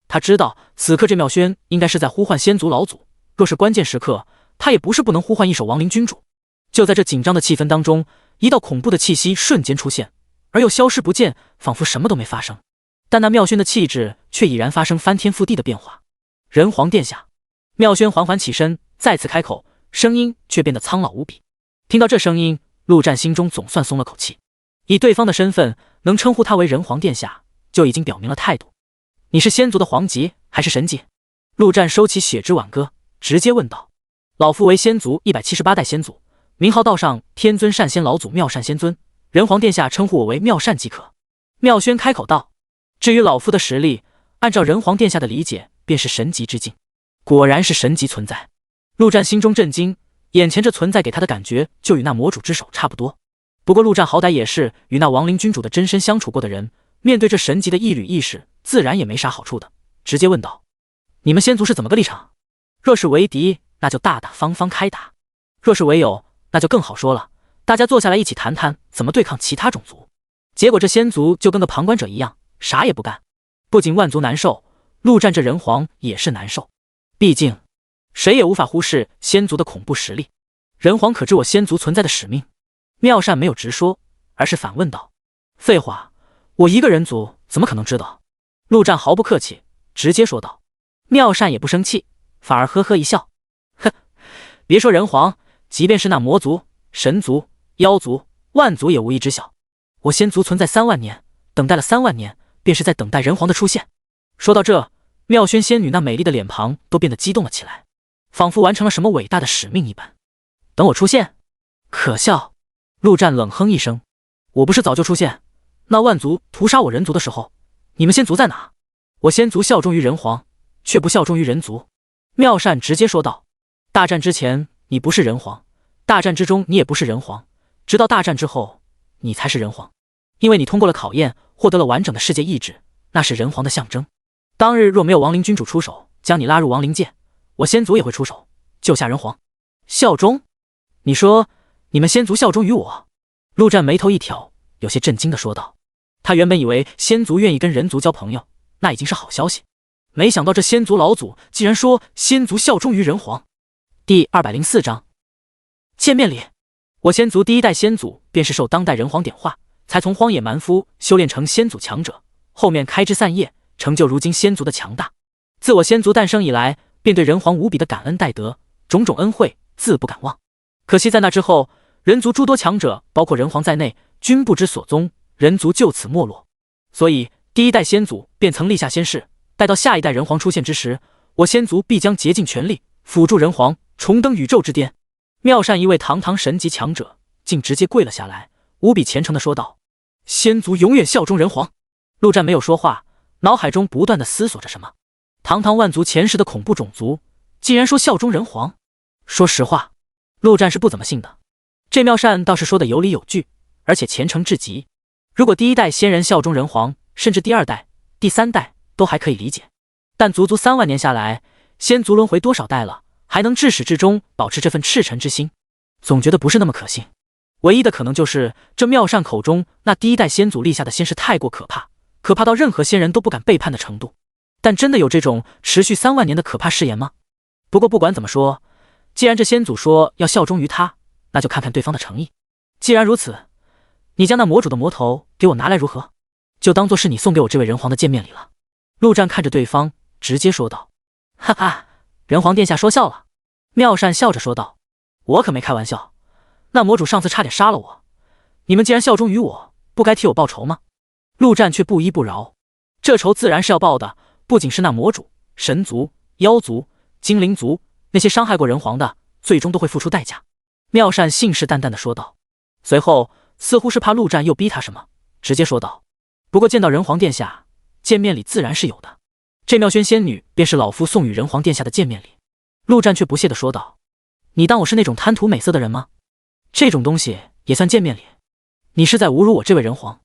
他知道此刻这妙轩应该是在呼唤仙族老祖，若是关键时刻，他也不是不能呼唤一手亡灵君主。就在这紧张的气氛当中，一道恐怖的气息瞬间出现，而又消失不见，仿佛什么都没发生。但那妙轩的气质却已然发生翻天覆地的变化。人皇殿下。妙轩缓缓起身，再次开口，声音却变得苍老无比。听到这声音，陆战心中总算松了口气。以对方的身份能称呼他为人皇殿下，就已经表明了态度。你是仙族的皇级还是神级？陆战收起血之挽歌，直接问道。老夫为仙族178代仙祖，名号道上天尊善仙老祖妙善仙尊，人皇殿下称呼我为妙善即可。妙轩开口道。至于老夫的实力，按照人皇殿下的理解，便是神级之境。果然是神级存在。陆战心中震惊，眼前这存在给他的感觉就与那魔主之手差不多。不过陆战好歹也是与那亡灵君主的真身相处过的人，面对这神级的一缕意识，自然也没啥好处的，直接问道：“你们仙族是怎么个立场？若是为敌，那就大大方方开打；若是为友，那就更好说了，大家坐下来一起谈谈怎么对抗其他种族。”结果这仙族就跟个旁观者一样，啥也不干。不仅万族难受，陆战这人皇也是难受。毕竟，谁也无法忽视仙族的恐怖实力。人皇可知我仙族存在的使命？妙善没有直说，而是反问道：“废话，我一个人族怎么可能知道？”陆战毫不客气，直接说道。妙善也不生气，反而呵呵一笑：“哼，别说人皇，即便是那魔族、神族、妖族、万族也无一知晓。我仙族存在3万年，等待了3万年，便是在等待人皇的出现。”说到这，妙轩仙女那美丽的脸庞都变得激动了起来，仿佛完成了什么伟大的使命一般。等我出现？可笑！陆战冷哼一声：“我不是早就出现？那万族屠杀我人族的时候，你们仙族在哪？我仙族效忠于人皇，却不效忠于人族。”妙善直接说道：“大战之前你不是人皇，大战之中你也不是人皇，直到大战之后，你才是人皇。因为你通过了考验，获得了完整的世界意志，那是人皇的象征。当日若没有亡灵君主出手将你拉入亡灵界，我仙族也会出手救下人皇。效忠？你说你们仙族效忠于我？”陆战眉头一挑，有些震惊地说道。他原本以为仙族愿意跟人族交朋友，那已经是好消息，没想到这仙族老祖竟然说仙族效忠于人皇。第204章见面礼。我仙族第一代仙祖便是受当代人皇点化，才从荒野蛮夫修炼成仙祖强者，后面开枝散叶，成就如今仙族的强大。自我仙族诞生以来，便对人皇无比的感恩戴德，种种恩惠自不敢忘。可惜在那之后，人族诸多强者，包括人皇在内，均不知所踪，人族就此没落。所以第一代仙祖便曾立下仙誓，待到下一代人皇出现之时，我仙族必将竭尽全力辅助人皇重登宇宙之巅。妙善一位堂堂神级强者，竟直接跪了下来，无比虔诚地说道：“仙族永远效忠人皇。”陆战没有说话，脑海中不断地思索着什么。堂堂万族前世的恐怖种族，竟然说效忠人皇。说实话，陆战是不怎么信的。这妙善倒是说的有理有据，而且虔诚至极。如果第一代仙人效忠人皇，甚至第2代、第3代都还可以理解，但足足3万年下来，仙族轮回多少代了，还能至始至终保持这份赤诚之心，总觉得不是那么可信。唯一的可能就是这妙善口中那第一代仙祖立下的仙誓太过可怕，可怕到任何仙人都不敢背叛的程度。但真的有这种持续3万年的可怕誓言吗？不过不管怎么说，既然这仙祖说要效忠于他，那就看看对方的诚意。既然如此，你将那魔主的魔头给我拿来如何？就当做是你送给我这位人皇的见面礼了。陆战看着对方，直接说道。哈哈，人皇殿下说笑了。妙善笑着说道。我可没开玩笑，那魔主上次差点杀了我，你们既然效忠于我，不该替我报仇吗？陆战却不依不饶，这仇自然是要报的，不仅是那魔主、神族、妖族、精灵族，那些伤害过人皇的，最终都会付出代价。妙善信誓旦旦地说道，随后似乎是怕陆战又逼他什么，直接说道：“不过见到人皇殿下，见面礼自然是有的。这妙轩仙女便是老夫送与人皇殿下的见面礼。”陆战却不屑地说道：“你当我是那种贪图美色的人吗？这种东西也算见面礼？你是在侮辱我这位人皇？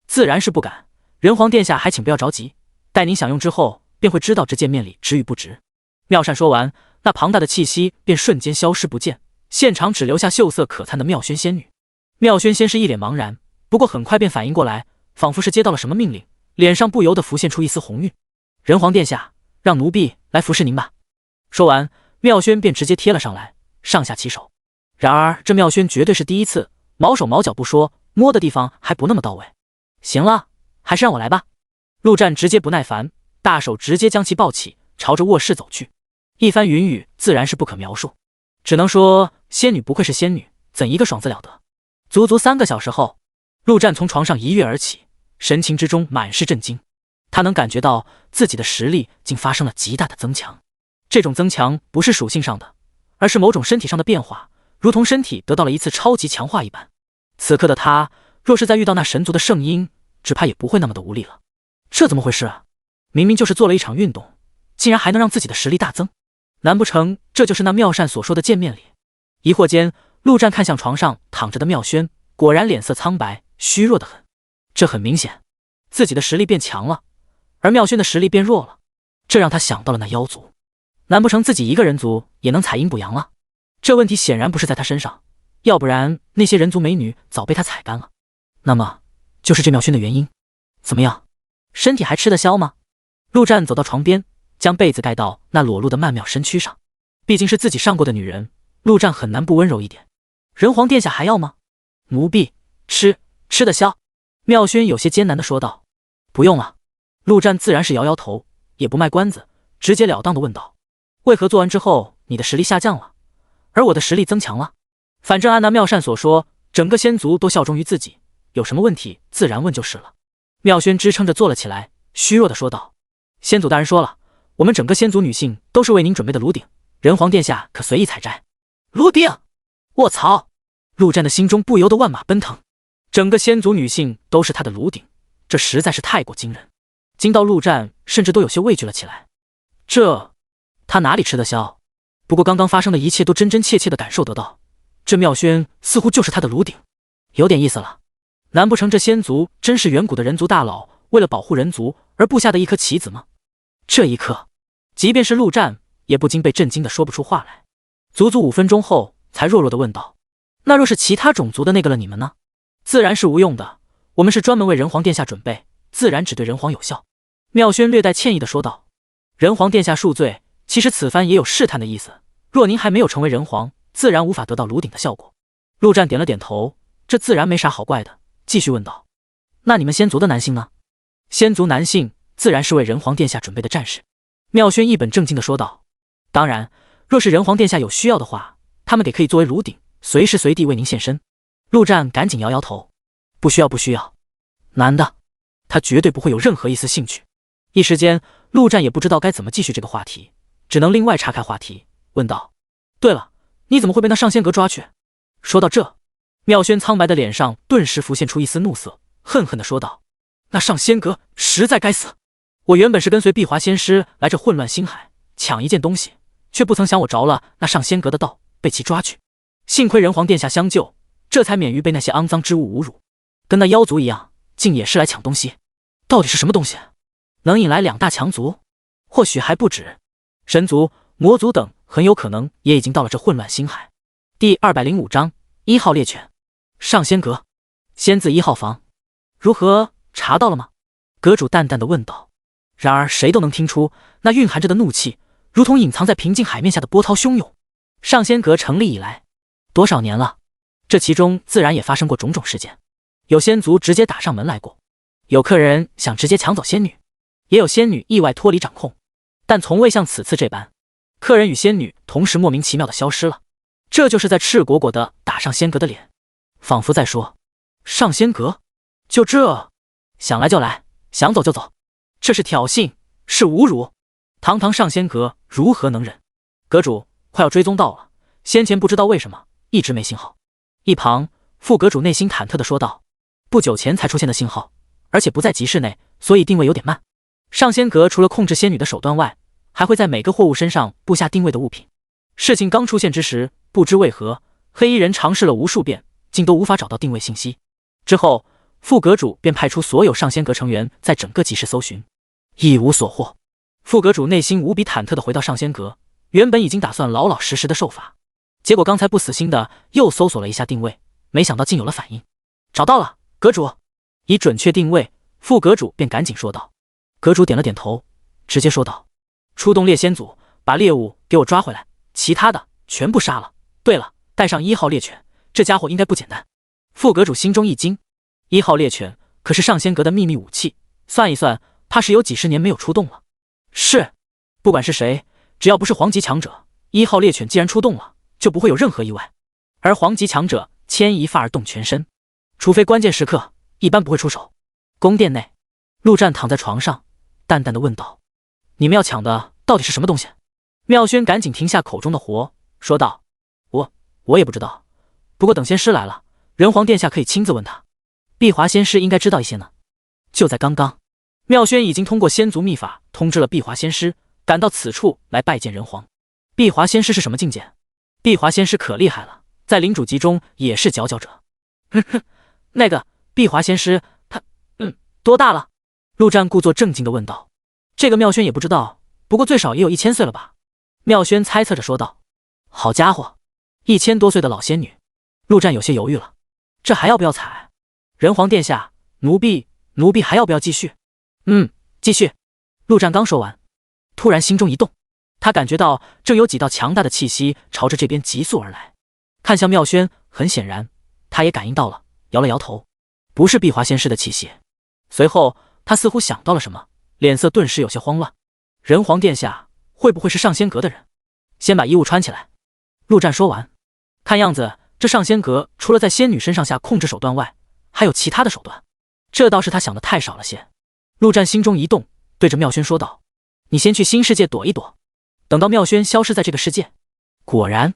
自然是不敢。人皇殿下还请不要着急，待您享用之后，便会知道这见面礼值与不值。”妙善说完，那庞大的气息便瞬间消失不见，现场只留下秀色可餐的妙轩仙女。妙轩先是一脸茫然，不过很快便反应过来，仿佛是接到了什么命令，脸上不由得浮现出一丝红晕。人皇殿下，让奴婢来服侍您吧。说完，妙轩便直接贴了上来，上下其手。然而这妙轩绝对是第一次，毛手毛脚不说，摸的地方还不那么到位。行了，还是让我来吧。陆战直接不耐烦，大手直接将其抱起，朝着卧室走去。一番云雨自然是不可描述，只能说仙女不愧是仙女，怎一个爽字了得。足足3个小时后，陆战从床上一跃而起，神情之中满是震惊。他能感觉到自己的实力竟发生了极大的增强，这种增强不是属性上的，而是某种身体上的变化，如同身体得到了一次超级强化一般。此刻的他若是再遇到那神族的圣婴，只怕也不会那么的无力了。这怎么回事啊？明明就是做了一场运动，竟然还能让自己的实力大增，难不成这就是那妙善所说的见面礼？疑惑间，陆战看向床上躺着的妙轩，果然脸色苍白，虚弱得很。这很明显，自己的实力变强了，而妙轩的实力变弱了，这让他想到了那妖族，难不成自己一个人族也能采阴补阳了？这问题显然不是在他身上，要不然那些人族美女早被他采干了。那么就是这妙轩的原因。怎么样，身体还吃得消吗？陆战走到床边，将被子盖到那裸露的曼妙身躯上。毕竟是自己上过的女人，陆战很难不温柔一点。人皇殿下还要吗？奴婢吃得消。妙轩有些艰难地说道。不用了。陆战自然是摇摇头，也不卖关子，直截了当地问道：为何做完之后你的实力下降了，而我的实力增强了？反正按那妙善所说，整个仙族都效忠于自己，有什么问题自然问就是了。妙轩支撑着坐了起来，虚弱地说道：仙祖大人说了，我们整个仙族女性都是为您准备的炉鼎，人皇殿下可随意采摘。炉鼎！卧槽！陆战的心中不由得万马奔腾，整个仙族女性都是他的炉鼎，这实在是太过惊人，惊到陆战甚至都有些畏惧了起来。他哪里吃得消？不过刚刚发生的一切都真真切切地感受得到，这妙轩似乎就是他的炉鼎，有点意思了。难不成这仙族真是远古的人族大佬为了保护人族而布下的一颗棋子吗？这一刻，即便是陆战也不禁被震惊得说不出话来。足足5分钟后，才弱弱地问道：那若是其他种族的那个了，你们呢？自然是无用的，我们是专门为人皇殿下准备，自然只对人皇有效。妙轩略带歉意地说道：人皇殿下恕罪，其实此番也有试探的意思，若您还没有成为人皇，自然无法得到炉鼎的效果。陆战点了点头，这自然没啥好怪的，继续问道：那你们仙族的男性呢？仙族男性自然是为人皇殿下准备的战士。妙轩一本正经地说道：当然，若是人皇殿下有需要的话，他们也可以作为炉鼎，随时随地为您献身。陆战赶紧摇摇头：不需要，男的，他绝对不会有任何一丝兴趣。一时间，陆战也不知道该怎么继续这个话题，只能另外岔开话题，问道：对了，你怎么会被那上仙阁抓去？说到这，妙轩苍白的脸上顿时浮现出一丝怒色，恨恨地说道：那上仙阁实在该死！我原本是跟随碧华仙师来这混乱星海抢一件东西，却不曾想我着了那上仙阁的道，被其抓去。幸亏人皇殿下相救，这才免于被那些肮脏之物侮辱。跟那妖族一样，竟也是来抢东西。到底是什么东西？能引来2大强族？或许还不止，神族、魔族等很有可能也已经到了这混乱星海。第205章1号猎犬。上仙阁，仙字1号房，如何，查到了吗？阁主淡淡地问道。然而谁都能听出那蕴含着的怒气，如同隐藏在平静海面下的波涛汹涌。上仙阁成立以来多少年了？这其中自然也发生过种种事件，有仙族直接打上门来过，有客人想直接抢走仙女，也有仙女意外脱离掌控，但从未像此次这般，客人与仙女同时莫名其妙地消失了。这就是在赤果果的打上仙阁的脸，仿佛在说：上仙阁就这，想来就来，想走就走，这是挑衅，是侮辱。堂堂上仙阁如何能忍？阁主，快要追踪到了，先前不知道为什么一直没信号。一旁副阁主内心忐忑地说道：不久前才出现的信号，而且不在集市内，所以定位有点慢。上仙阁除了控制仙女的手段外，还会在每个货物身上布下定位的物品。事情刚出现之时，不知为何，黑衣人尝试了无数遍，竟都无法找到定位信息。之后，副阁主便派出所有上仙阁成员在整个集市搜寻，一无所获。副阁主内心无比忐忑地回到上仙阁，原本已经打算老老实实的受罚，结果刚才不死心的又搜索了一下定位，没想到竟有了反应。找到了，阁主。以准确定位，副阁主便赶紧说道。阁主点了点头，直接说道：出动猎仙组，把猎物给我抓回来，其他的全部杀了。对了，带上1号猎犬，这家伙应该不简单。副阁主心中一惊，1号猎犬可是上仙阁的秘密武器，算一算，怕是有几十年没有出动了。是，不管是谁，只要不是皇级强者，1号猎犬既然出动了，就不会有任何意外。而皇级强者牵一发而动全身，除非关键时刻，一般不会出手。宫殿内，陆战躺在床上，淡淡的问道：你们要抢的到底是什么东西？妙轩赶紧停下口中的活，说道：我也不知道，不过等仙师来了，人皇殿下可以亲自问他。碧华仙师应该知道一些呢。就在刚刚，妙轩已经通过仙族秘法通知了碧华仙师，赶到此处来拜见人皇。碧华仙师是什么境界？碧华仙师可厉害了，在领主级中也是佼佼者。那个碧华仙师他多大了？陆战故作正经地问道：“这个妙轩也不知道，不过最少也有1000岁了吧？”妙轩猜测着说道：“好家伙，1000多岁的老仙女。”陆战有些犹豫了，这还要不要踩？人皇殿下，奴婢还要不要继续？继续。陆战刚说完，突然心中一动，他感觉到正有几道强大的气息朝着这边急速而来，看向妙轩，很显然他也感应到了，摇了摇头，不是碧华仙师的气息。随后他似乎想到了什么，脸色顿时有些慌乱。人皇殿下会不会是上仙阁的人？先把衣物穿起来。陆战说完，看样子这上仙阁除了在仙女身上下控制手段外，还有其他的手段，这倒是他想的太少了些。陆战心中一动，对着妙轩说道：“你先去新世界躲一躲，等到妙轩消失在这个世界。”果然，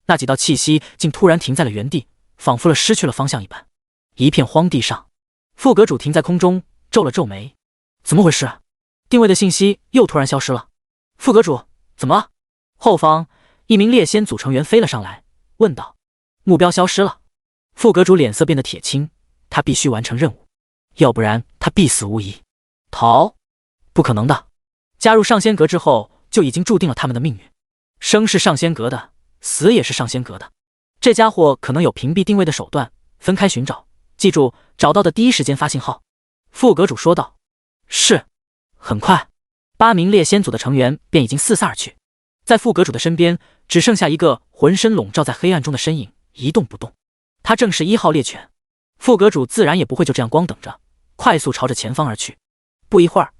那几道气息竟突然停在了原地，仿佛失去了方向一般。一片荒地上，副阁主停在空中，皱了皱眉：“怎么回事？定位的信息又突然消失了。”副阁主，怎么了？后方一名猎仙组成员飞了上来，问道：“目标消失了。”副阁主脸色变得铁青，他必须完成任务，要不然他必死无疑。逃？不可能的！加入上仙阁之后，就已经注定了他们的命运。生是上仙阁的，死也是上仙阁的。这家伙可能有屏蔽定位的手段，分开寻找。记住，找到的第一时间发信号。副阁主说道。是。很快，8名猎仙组的成员便已经四散而去。在副阁主的身边，只剩下一个浑身笼罩在黑暗中的身影，一动不动。他正是1号猎犬。副阁主自然也不会就这样光等着，快速朝着前方而去。不一会儿，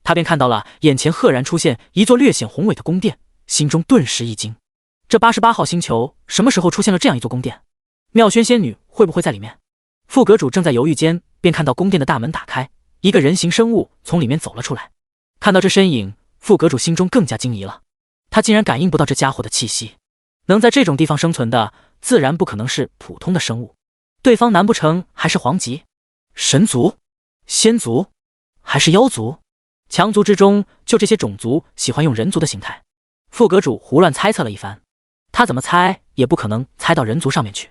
他便看到了眼前赫然出现一座略显宏伟的宫殿，心中顿时一惊。这88号星球什么时候出现了这样一座宫殿？妙轩仙女会不会在里面？副阁主正在犹豫间，便看到宫殿的大门打开，一个人形生物从里面走了出来。看到这身影，副阁主心中更加惊疑了。他竟然感应不到这家伙的气息，能在这种地方生存的，自然不可能是普通的生物。对方难不成还是皇级、神族、仙族，还是妖族？强族之中，就这些种族喜欢用人族的形态。副阁主胡乱猜测了一番，他怎么猜也不可能猜到人族上面去。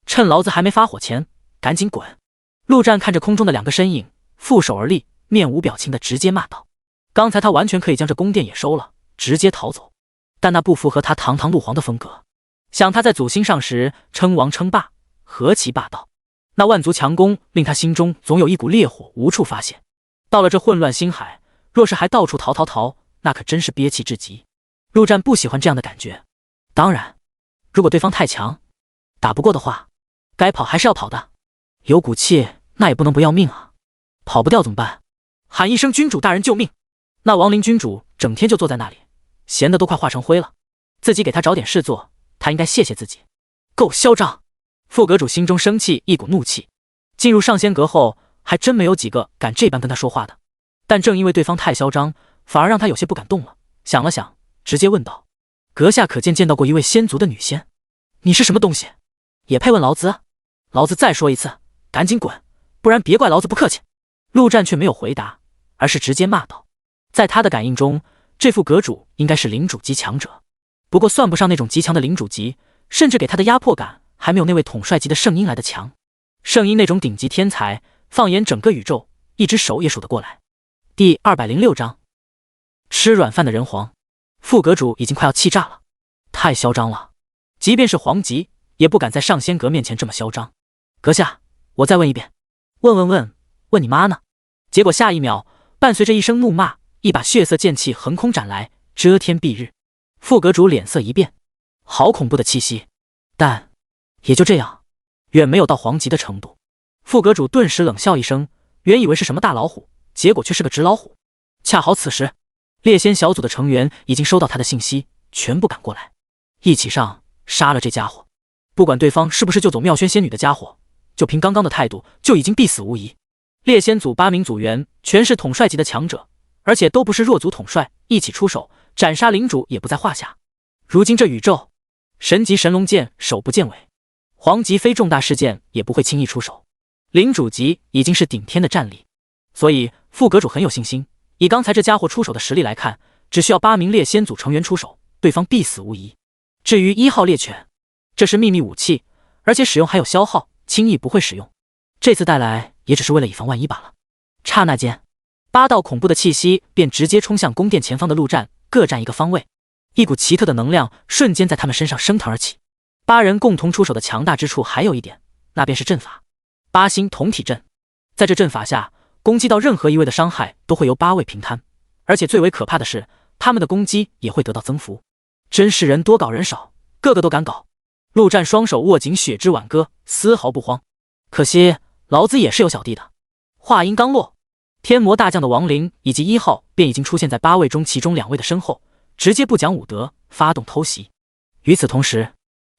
趁老子还没发火前，赶紧滚！陆战看着空中的2个身影，负手而立，面无表情的直接骂道：“刚才他完全可以将这宫殿也收了，直接逃走，但那不符合他堂堂陆皇的风格。想他在祖星上时称王称霸，何其霸道！那万族强攻令他心中总有一股烈火无处发泄。到了这混乱星海，若是还到处逃，那可真是憋气至极。陆战不喜欢这样的感觉。当然，如果对方太强，打不过的话，该跑还是要跑的。有骨气，那也不能不要命啊！跑不掉怎么办？喊一声君主大人救命！那亡灵君主整天就坐在那里，闲得都快化成灰了。自己给他找点事做，他应该谢谢自己。够嚣张！副阁主心中生气，一股怒气。进入上仙阁后，还真没有几个敢这般跟他说话的。但正因为对方太嚣张，反而让他有些不敢动了。想了想，直接问道：“阁下可见到过一位仙族的女仙？你是什么东西，也配问老子？老子再说一次，赶紧滚，不然别怪老子不客气。”陆战却没有回答，而是直接骂道：“在他的感应中，这副阁主应该是领主级强者，不过算不上那种极强的领主级，甚至给他的压迫感还没有那位统帅级的圣婴来的强。圣婴那种顶级天才，放眼整个宇宙，一只手也数得过来。”第206章，吃软饭的人皇。副阁主已经快要气炸了，太嚣张了，即便是皇级也不敢在上仙阁面前这么嚣张。阁下，我再问一遍，问你妈呢？结果下一秒，伴随着一声怒骂，一把血色剑气横空斩来，遮天蔽日。副阁主脸色一变，好恐怖的气息，但也就这样，远没有到皇级的程度。副阁主顿时冷笑一声，原以为是什么大老虎，结果却是个纸老虎。恰好此时，猎仙小组的成员已经收到他的信息，全部赶过来，一起上，杀了这家伙。不管对方是不是救走妙轩仙女的家伙，就凭刚刚的态度，就已经必死无疑。猎仙组8名组员全是统帅级的强者，而且都不是弱族统帅，一起出手斩杀领主也不在话下。如今这宇宙，神级神龙剑手不见尾，皇级非重大事件也不会轻易出手，领主级已经是顶天的战力，所以副阁主很有信心。以刚才这家伙出手的实力来看，只需要8名猎仙组成员出手，对方必死无疑。至于1号猎犬，这是秘密武器，而且使用还有消耗，轻易不会使用。这次带来也只是为了以防万一罢了。刹那间， 8道恐怖的气息便直接冲向宫殿前方的陆战，各占一个方位。一股奇特的能量瞬间在他们身上升腾而起。8人共同出手的强大之处还有一点，那便是阵法。8星同体阵，在这阵法下，攻击到任何一位的伤害都会由8位平摊，而且最为可怕的是，他们的攻击也会得到增幅。真是人多搞人少，个个都敢搞。陆战双手握紧血之挽歌，丝毫不慌。可惜老子也是有小弟的。话音刚落，天魔大将的亡灵以及1号便已经出现在8位中其中2位的身后，直接不讲武德，发动偷袭。与此同时，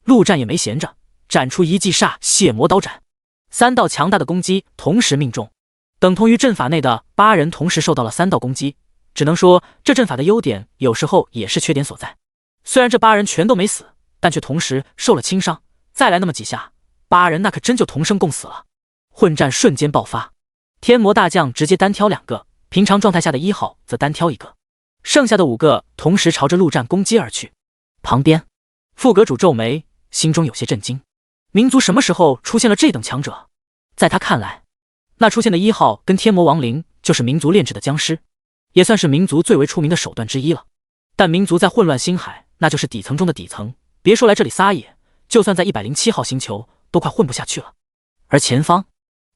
陆战也没闲着，展出一记煞血魔刀斩，3道强大的攻击同时命中，等同于阵法内的8人同时受到了3道攻击。只能说这阵法的优点有时候也是缺点所在。虽然这8人全都没死，但却同时受了轻伤，再来那么几下，8人那可真就同生共死了。混战瞬间爆发，天魔大将直接单挑2个，平常状态下的1号则单挑1个，剩下的5个同时朝着陆战攻击而去。旁边副阁主皱眉，心中有些震惊，民族什么时候出现了这等强者？在他看来，那出现的1号跟天魔亡灵就是民族炼制的僵尸，也算是民族最为出名的手段之一了。但民族在混乱星海那就是底层中的底层，别说来这里撒野，就算在107号星球都快混不下去了。而前方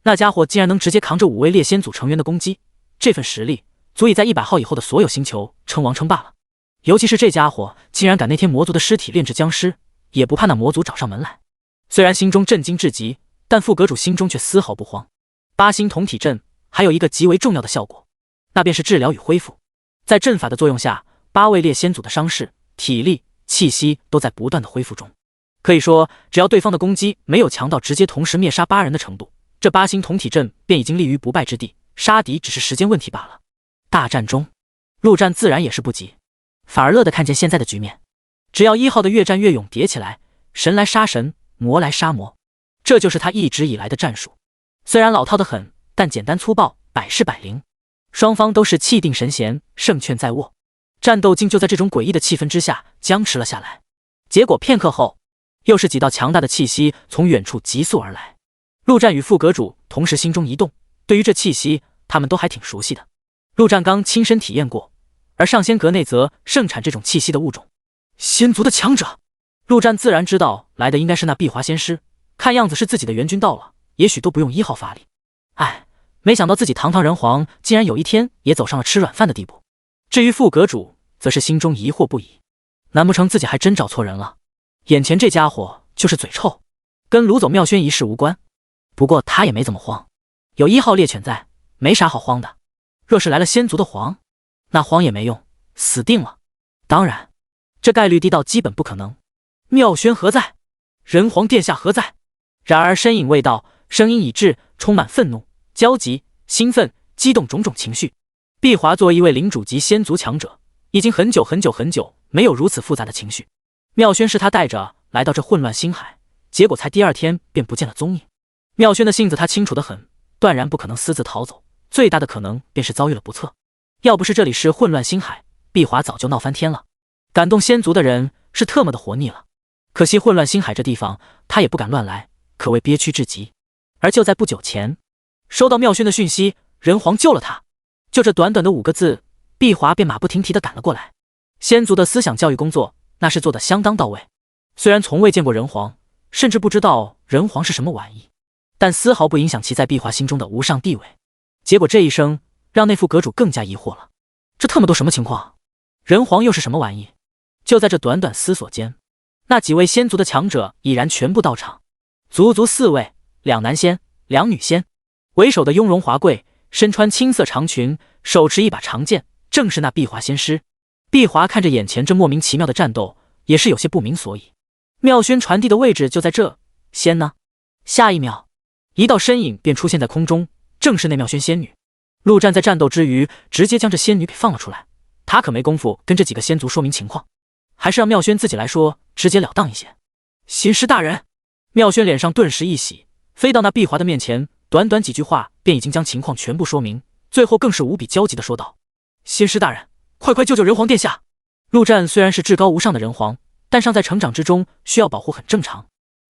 那家伙竟然能直接扛着5位猎仙组成员的攻击，这份实力足以在100号以后的所有星球称王称霸了。尤其是这家伙竟然敢那天魔族的尸体炼制僵尸，也不怕那魔族找上门来。虽然心中震惊至极，但副阁主心中却丝毫不慌。8星同体阵还有一个极为重要的效果，那便是治疗与恢复。在阵法的作用下，8位猎仙组的伤势、体力、气息都在不断的恢复中。可以说，只要对方的攻击没有强到直接同时灭杀8人的程度，这8星同体阵便已经立于不败之地，杀敌只是时间问题罢了。大战中，陆战自然也是不急，反而乐得看见现在的局面。只要1号的越战越勇叠起来，神来杀神，魔来杀魔，这就是他一直以来的战术。虽然老套得很，但简单粗暴，百试百灵。双方都是气定神闲，胜券在握。战斗竟就在这种诡异的气氛之下僵持了下来。结果片刻后，又是几道强大的气息从远处急速而来。陆战与副阁主同时心中一动，对于这气息他们都还挺熟悉的。陆战刚亲身体验过，而上仙阁内则盛产这种气息的物种。仙族的强者，陆战自然知道来的应该是那碧华仙师，看样子是自己的援军到了，也许都不用1号发力。哎，没想到自己堂堂人皇竟然有一天也走上了吃软饭的地步。至于副阁主，则是心中疑惑不已，难不成自己还真找错人了？眼前这家伙就是嘴臭，跟掳走妙轩一事无关。不过他也没怎么慌，有1号猎犬在，没啥好慌的。若是来了仙族的皇，那慌也没用，死定了。当然，这概率低到基本不可能。妙轩何在？人皇殿下何在？然而身影未到，声音已至，充满愤怒、焦急、兴奋、激动种种情绪。碧华作为一位领主级仙族强者，已经很久没有如此复杂的情绪。妙轩是他带着来到这混乱星海，结果才第2天便不见了踪影。妙轩的性子他清楚得很，断然不可能私自逃走，最大的可能便是遭遇了不测。要不是这里是混乱星海，碧华早就闹翻天了。感动仙族的人是特么的活腻了。可惜混乱星海这地方他也不敢乱来，可谓憋屈至极。而就在不久前，收到妙轩的讯息，人皇救了他。就这短短的5个字，碧华便马不停蹄地赶了过来。仙族的思想教育工作那是做得相当到位，虽然从未见过人皇，甚至不知道人皇是什么玩意，但丝毫不影响其在碧华心中的无上地位。结果这一声让那副阁主更加疑惑了，这特么都什么情况？人皇又是什么玩意？就在这短短思索间，那几位仙族的强者已然全部到场，足足4位，2男仙2女仙，为首的雍容华贵，身穿青色长裙，手持一把长剑，正是那碧华仙师。碧华看着眼前这莫名其妙的战斗，也是有些不明所以。妙轩传递的位置就在这，仙呢？下一秒，一道身影便出现在空中，正是那妙轩仙女。陆战在战斗之余，直接将这仙女给放了出来。他可没工夫跟这几个仙族说明情况，还是让妙轩自己来说，直截了当一些。仙师大人，妙轩脸上顿时一喜，飞到那碧华的面前，短短几句话便已经将情况全部说明，最后更是无比焦急地说道：仙师大人，快救救人皇殿下！陆战虽然是至高无上的人皇，但尚在成长之中，需要保护很正常。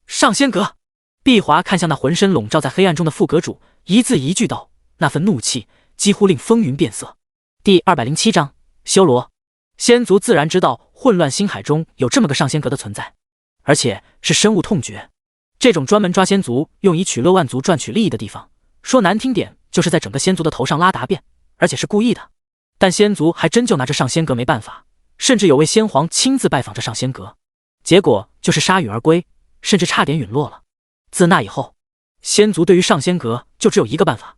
上仙阁，碧华看向那浑身笼罩在黑暗中的副阁主，一字一句道，那份怒气几乎令风云变色。第207章修罗。仙族自然知道混乱星海中有这么个上仙阁的存在，而且是深恶痛绝。这种专门抓仙族用以取乐万族赚取利益的地方，说难听点就是在整个仙族的头上拉答辩，而且是故意的。但仙族还真就拿着上仙阁没办法，甚至有位仙皇亲自拜访着上仙阁，结果就是铩羽而归，甚至差点陨落了。自那以后，仙族对于上仙阁就只有一个办法，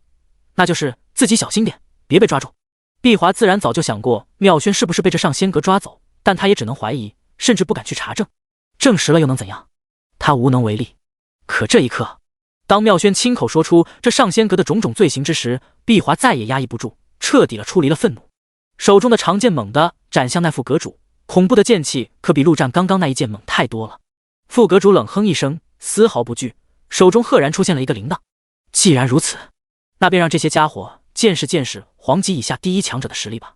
那就是自己小心点，别被抓住。碧华自然早就想过妙轩是不是被这上仙阁抓走，但他也只能怀疑，甚至不敢去查证。证实了又能怎样？他无能为力。可这一刻，当妙轩亲口说出这上仙阁的种种罪行之时，碧华再也压抑不住，彻底出离了愤怒，手中的长剑猛地斩向那副阁主。恐怖的剑气可比陆战刚刚那一剑猛太多了。副阁主冷哼一声，丝毫不惧，手中赫然出现了一个铃铛。既然如此，那便让这些家伙见识皇级以下第一强者的实力吧。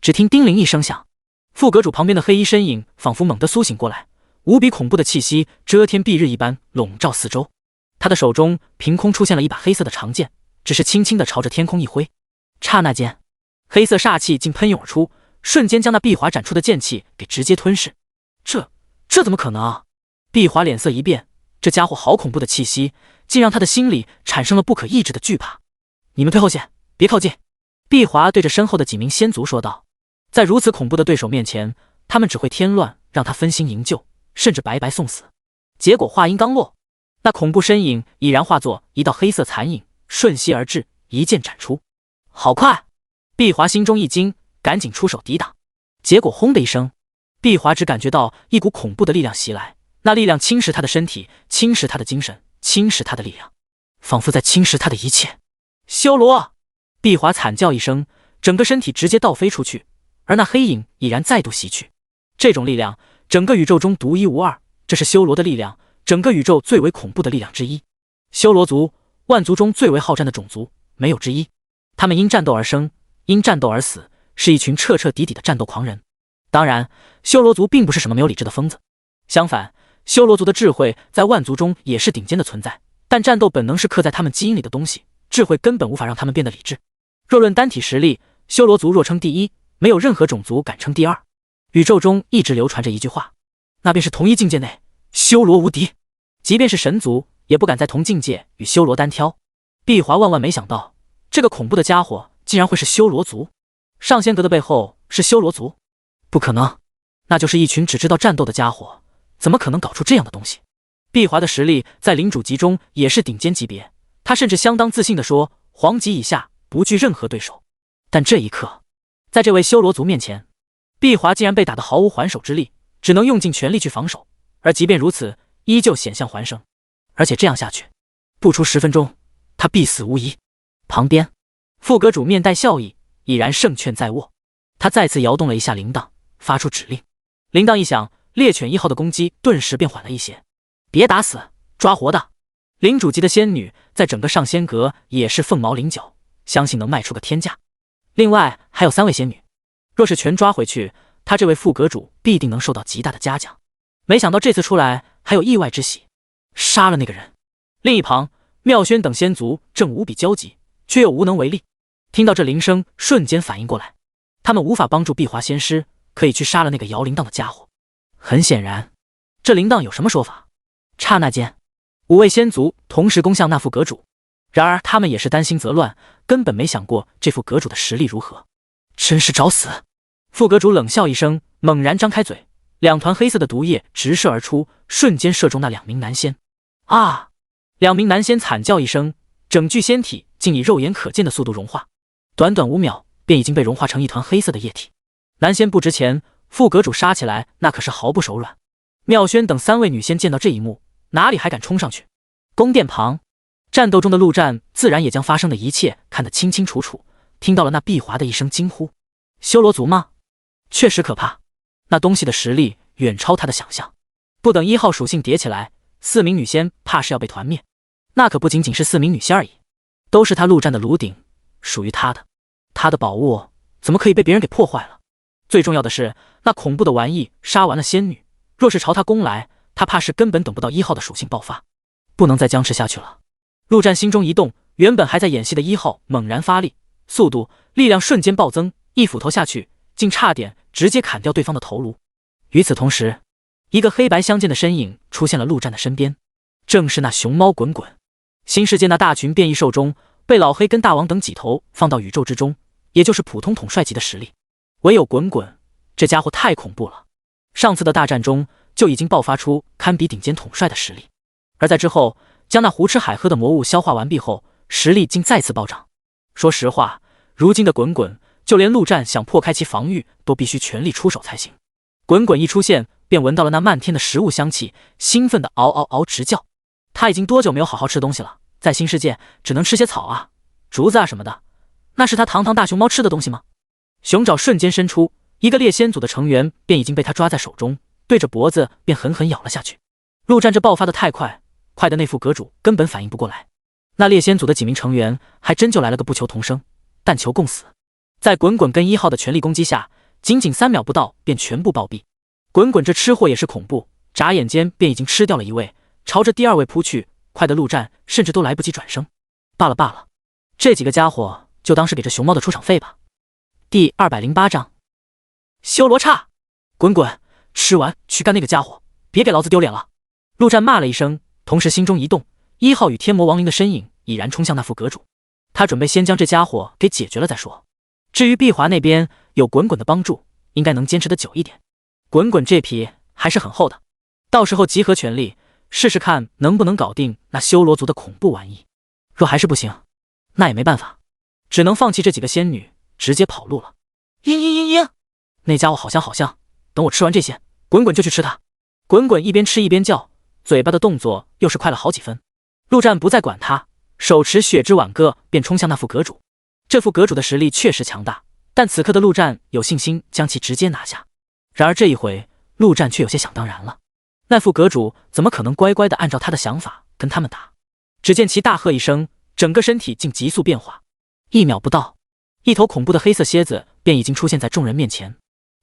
只听叮铃一声响，副阁主旁边的黑衣身影仿佛猛地苏醒过来，无比恐怖的气息遮天蔽日一般笼罩四周。他的手中凭空出现了一把黑色的长剑，只是轻轻地朝着天空一挥，刹那间，黑色煞气竟喷涌而出，瞬间将那碧华展出的剑气给直接吞噬。这怎么可能啊？碧华脸色一变，这家伙好恐怖的气息，竟让他的心里产生了不可抑制的惧怕。你们退后些，别靠近。碧华对着身后的几名仙族说道。在如此恐怖的对手面前，他们只会添乱，让他分心营救，甚至白白送死。结果话音刚落，那恐怖身影已然化作一道黑色残影，瞬息而至，一剑斩出。好快！碧华心中一惊，赶紧出手抵挡。结果轰的一声，碧华只感觉到一股恐怖的力量袭来，那力量侵蚀他的身体，侵蚀他的精神，侵蚀他的力量，仿佛在侵蚀他的一切。修罗！碧华惨叫一声，整个身体直接倒飞出去，而那黑影已然再度袭去。这种力量，整个宇宙中独一无二，这是修罗的力量，整个宇宙最为恐怖的力量之一。修罗族，万族中最为好战的种族，没有之一。他们因战斗而生，因战斗而死，是一群彻彻底底的战斗狂人。当然，修罗族并不是什么没有理智的疯子，相反，修罗族的智慧在万族中也是顶尖的存在，但战斗本能是刻在他们基因里的东西，智慧根本无法让他们变得理智。若论单体实力，修罗族若称第一，没有任何种族敢称第二。宇宙中一直流传着一句话，那便是同一境界内，修罗无敌。即便是神族，也不敢在同境界与修罗单挑。碧华万万没想到，这个恐怖的家伙竟然会是修罗族。上仙阁的背后是修罗族？不可能，那就是一群只知道战斗的家伙，怎么可能搞出这样的东西？碧华的实力在领主级中也是顶尖级别，他甚至相当自信地说，皇级以下不惧任何对手。但这一刻，在这位修罗族面前，碧华竟然被打得毫无还手之力，只能用尽全力去防守，而即便如此，依旧险象环生。而且这样下去，不出10分钟，他必死无疑。旁边，副阁主面带笑意，已然胜券在握。他再次摇动了一下铃铛，发出指令。铃铛一响，猎犬1号的攻击顿时变缓了一些。别打死，抓活的。领主级的仙女在整个上仙阁也是凤毛麟角，相信能卖出个天价。另外还有3位仙女，若是全抓回去，他这位副阁主必定能受到极大的嘉奖。没想到这次出来还有意外之喜，杀了那个人。另一旁，妙轩等仙族正无比焦急，却又无能为力。听到这铃声，瞬间反应过来，他们无法帮助碧华仙师，可以去杀了那个摇铃铛的家伙。很显然，这铃铛有什么说法？刹那间，5位仙族同时攻向那副阁主。然而他们也是担心则乱，根本没想过这副阁主的实力如何。真是找死！副阁主冷笑一声，猛然张开嘴，2团黑色的毒液直射而出，瞬间射中那2名男仙。啊！2名男仙惨叫一声，整具仙体竟以肉眼可见的速度融化，短短5秒便已经被融化成一团黑色的液体。男仙不值钱，副阁主杀起来那可是毫不手软。妙轩等3位女仙见到这一幕，哪里还敢冲上去？宫殿旁，战斗中的陆战自然也将发生的一切看得清清楚楚，听到了那碧华的一声惊呼：修罗族吗？确实可怕，那东西的实力远超他的想象。不等1号属性叠起来，4名女仙怕是要被团灭。那可不仅仅是4名女仙而已，都是他陆战的炉鼎，属于他的。他的宝物怎么可以被别人给破坏了？最重要的是，那恐怖的玩意杀完了仙女，若是朝他攻来，他怕是根本等不到1号的属性爆发，不能再僵持下去了。陆战心中一动，原本还在演戏的1号猛然发力，速度、力量瞬间暴增，一斧头下去，竟差点直接砍掉对方的头颅。与此同时，一个黑白相间的身影出现了陆战的身边，正是那熊猫滚滚。新世界那大群变异兽中，被老黑跟大王等几头放到宇宙之中，也就是普通统帅级的实力，唯有滚滚这家伙太恐怖了。上次的大战中就已经爆发出堪比顶尖统帅的实力，而在之后将那胡吃海喝的魔物消化完毕后，实力竟再次暴涨。说实话，如今的滚滚就连陆战想破开其防御都必须全力出手才行。滚滚一出现便闻到了那漫天的食物香气，兴奋的嗷嗷嗷直叫。他已经多久没有好好吃东西了，在新世界只能吃些草啊、竹子啊什么的，那是他堂堂大熊猫吃的东西吗？熊爪瞬间伸出，一个猎仙族的成员便已经被他抓在手中，对着脖子便狠狠咬了下去。陆战这爆发的太快，快的那副阁主根本反应不过来。那猎仙组的几名成员还真就来了个不求同生，但求共死。在滚滚跟1号的全力攻击下，仅仅3秒不到便全部暴毙。滚滚这吃货也是恐怖，眨眼间便已经吃掉了一位，朝着第2位扑去，快的陆战甚至都来不及转身。罢了，这几个家伙就当是给这熊猫的出场费吧。第208章修罗刹。滚滚，吃完去干那个家伙，别给老子丢脸了！陆战骂了一声，同时心中一动，1号与天魔亡灵的身影已然冲向那副阁主，他准备先将这家伙给解决了再说。至于碧华那边有滚滚的帮助，应该能坚持得久一点。滚滚这皮还是很厚的，到时候集合全力试试看能不能搞定那修罗族的恐怖玩意。若还是不行，那也没办法，只能放弃这几个仙女，直接跑路了。嘤，那家伙好香，等我吃完这些，滚滚就去吃它。滚滚一边吃一边叫，嘴巴的动作又是快了好几分。陆战不再管他，手持血之挽歌便冲向那副阁主。这副阁主的实力确实强大，但此刻的陆战有信心将其直接拿下。然而这一回，陆战却有些想当然了，那副阁主怎么可能乖乖地按照他的想法跟他们打？只见其大喝一声，整个身体竟急速变化，1秒不到，一头恐怖的黑色蝎子便已经出现在众人面前。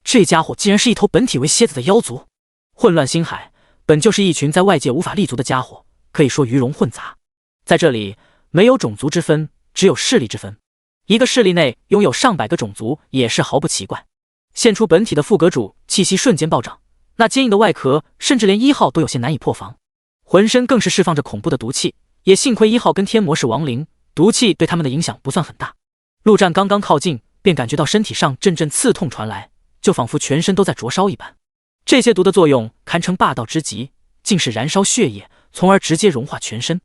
这家伙竟然是一头本体为蝎子的妖族！混乱星海本就是一群在外界无法立足的家伙，可以说鱼龙混杂。在这里没有种族之分，只有势力之分。一个势力内拥有上百个种族也是毫不奇怪。现出本体的副阁主气息瞬间暴涨，那坚硬的外壳甚至连1号都有些难以破防，浑身更是释放着恐怖的毒气。也幸亏1号跟天魔是亡灵，毒气对他们的影响不算很大。陆战刚刚靠近，便感觉到身体上阵阵刺痛传来，就仿佛全身都在灼烧一般。这些毒的作用堪称霸道之极，竟是燃烧血液，从而直接融化全身。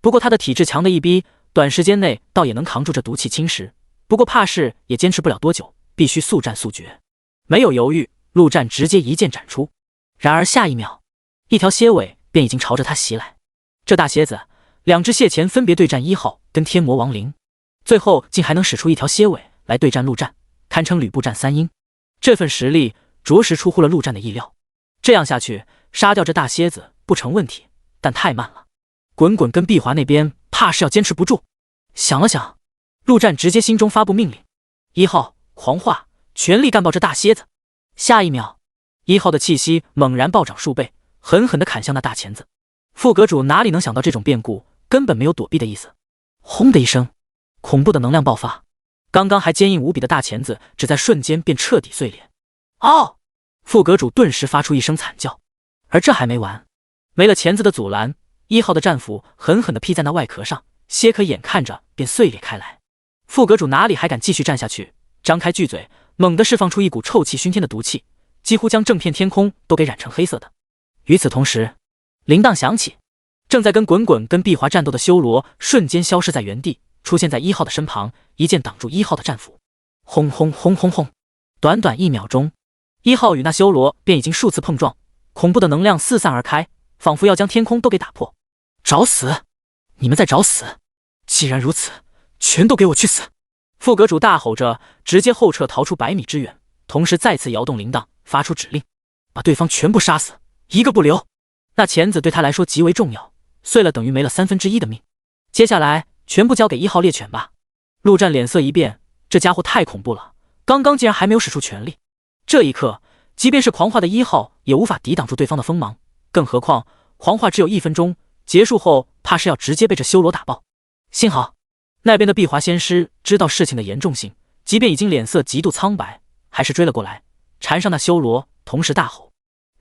不过他的体质强的一逼，短时间内倒也能扛住这毒气侵蚀，不过怕是也坚持不了多久，必须速战速决。没有犹豫，陆战直接一剑斩出。然而下一秒，一条蝎尾便已经朝着他袭来。这大蝎子2只蟹钳分别对战1号跟天魔亡灵，最后竟还能使出一条蝎尾来对战陆战，堪称吕布战3英。这份实力着实出乎了陆战的意料。这样下去，杀掉这大蝎子不成问题，但太慢了。滚滚跟碧华那边怕是要坚持不住。想了想，陆战直接心中发布命令：1号狂化，全力干爆这大蝎子。下一秒，1号的气息猛然暴涨数倍，狠狠地砍向那大钳子。副阁主哪里能想到这种变故，根本没有躲避的意思。轰的一声，恐怖的能量爆发，刚刚还坚硬无比的大钳子只在瞬间便彻底碎裂。嗷！副阁主顿时发出一声惨叫。而这还没完，没了钳子的阻拦，1号的战斧狠狠地劈在那外壳上，蝎壳眼看着便碎裂开来。副阁主哪里还敢继续战下去，张开巨嘴，猛地释放出一股臭气熏天的毒气，几乎将整片天空都给染成黑色的。与此同时，铃铛响起，正在跟滚滚跟碧华战斗的修罗瞬间消失在原地，出现在1号的身旁，一剑挡住1号的战斧。轰轰轰轰轰！短短1秒钟，1号与那修罗便已经数次碰撞，恐怖的能量四散而开，仿佛要将天空都给打破。找死！你们在找死！既然如此，全都给我去死！副阁主大吼着，直接后撤逃出100米之远，同时再次摇动铃铛，发出指令，把对方全部杀死，一个不留。那钳子对他来说极为重要，碎了等于没了1/3的命。接下来全部交给1号猎犬吧。陆战脸色一变，这家伙太恐怖了，刚刚竟然还没有使出全力。这一刻，即便是狂化的1号也无法抵挡住对方的锋芒，更何况狂化只有1分钟，结束后怕是要直接被这修罗打爆。幸好那边的碧华仙师知道事情的严重性，即便已经脸色极度苍白，还是追了过来，缠上那修罗，同时大吼：“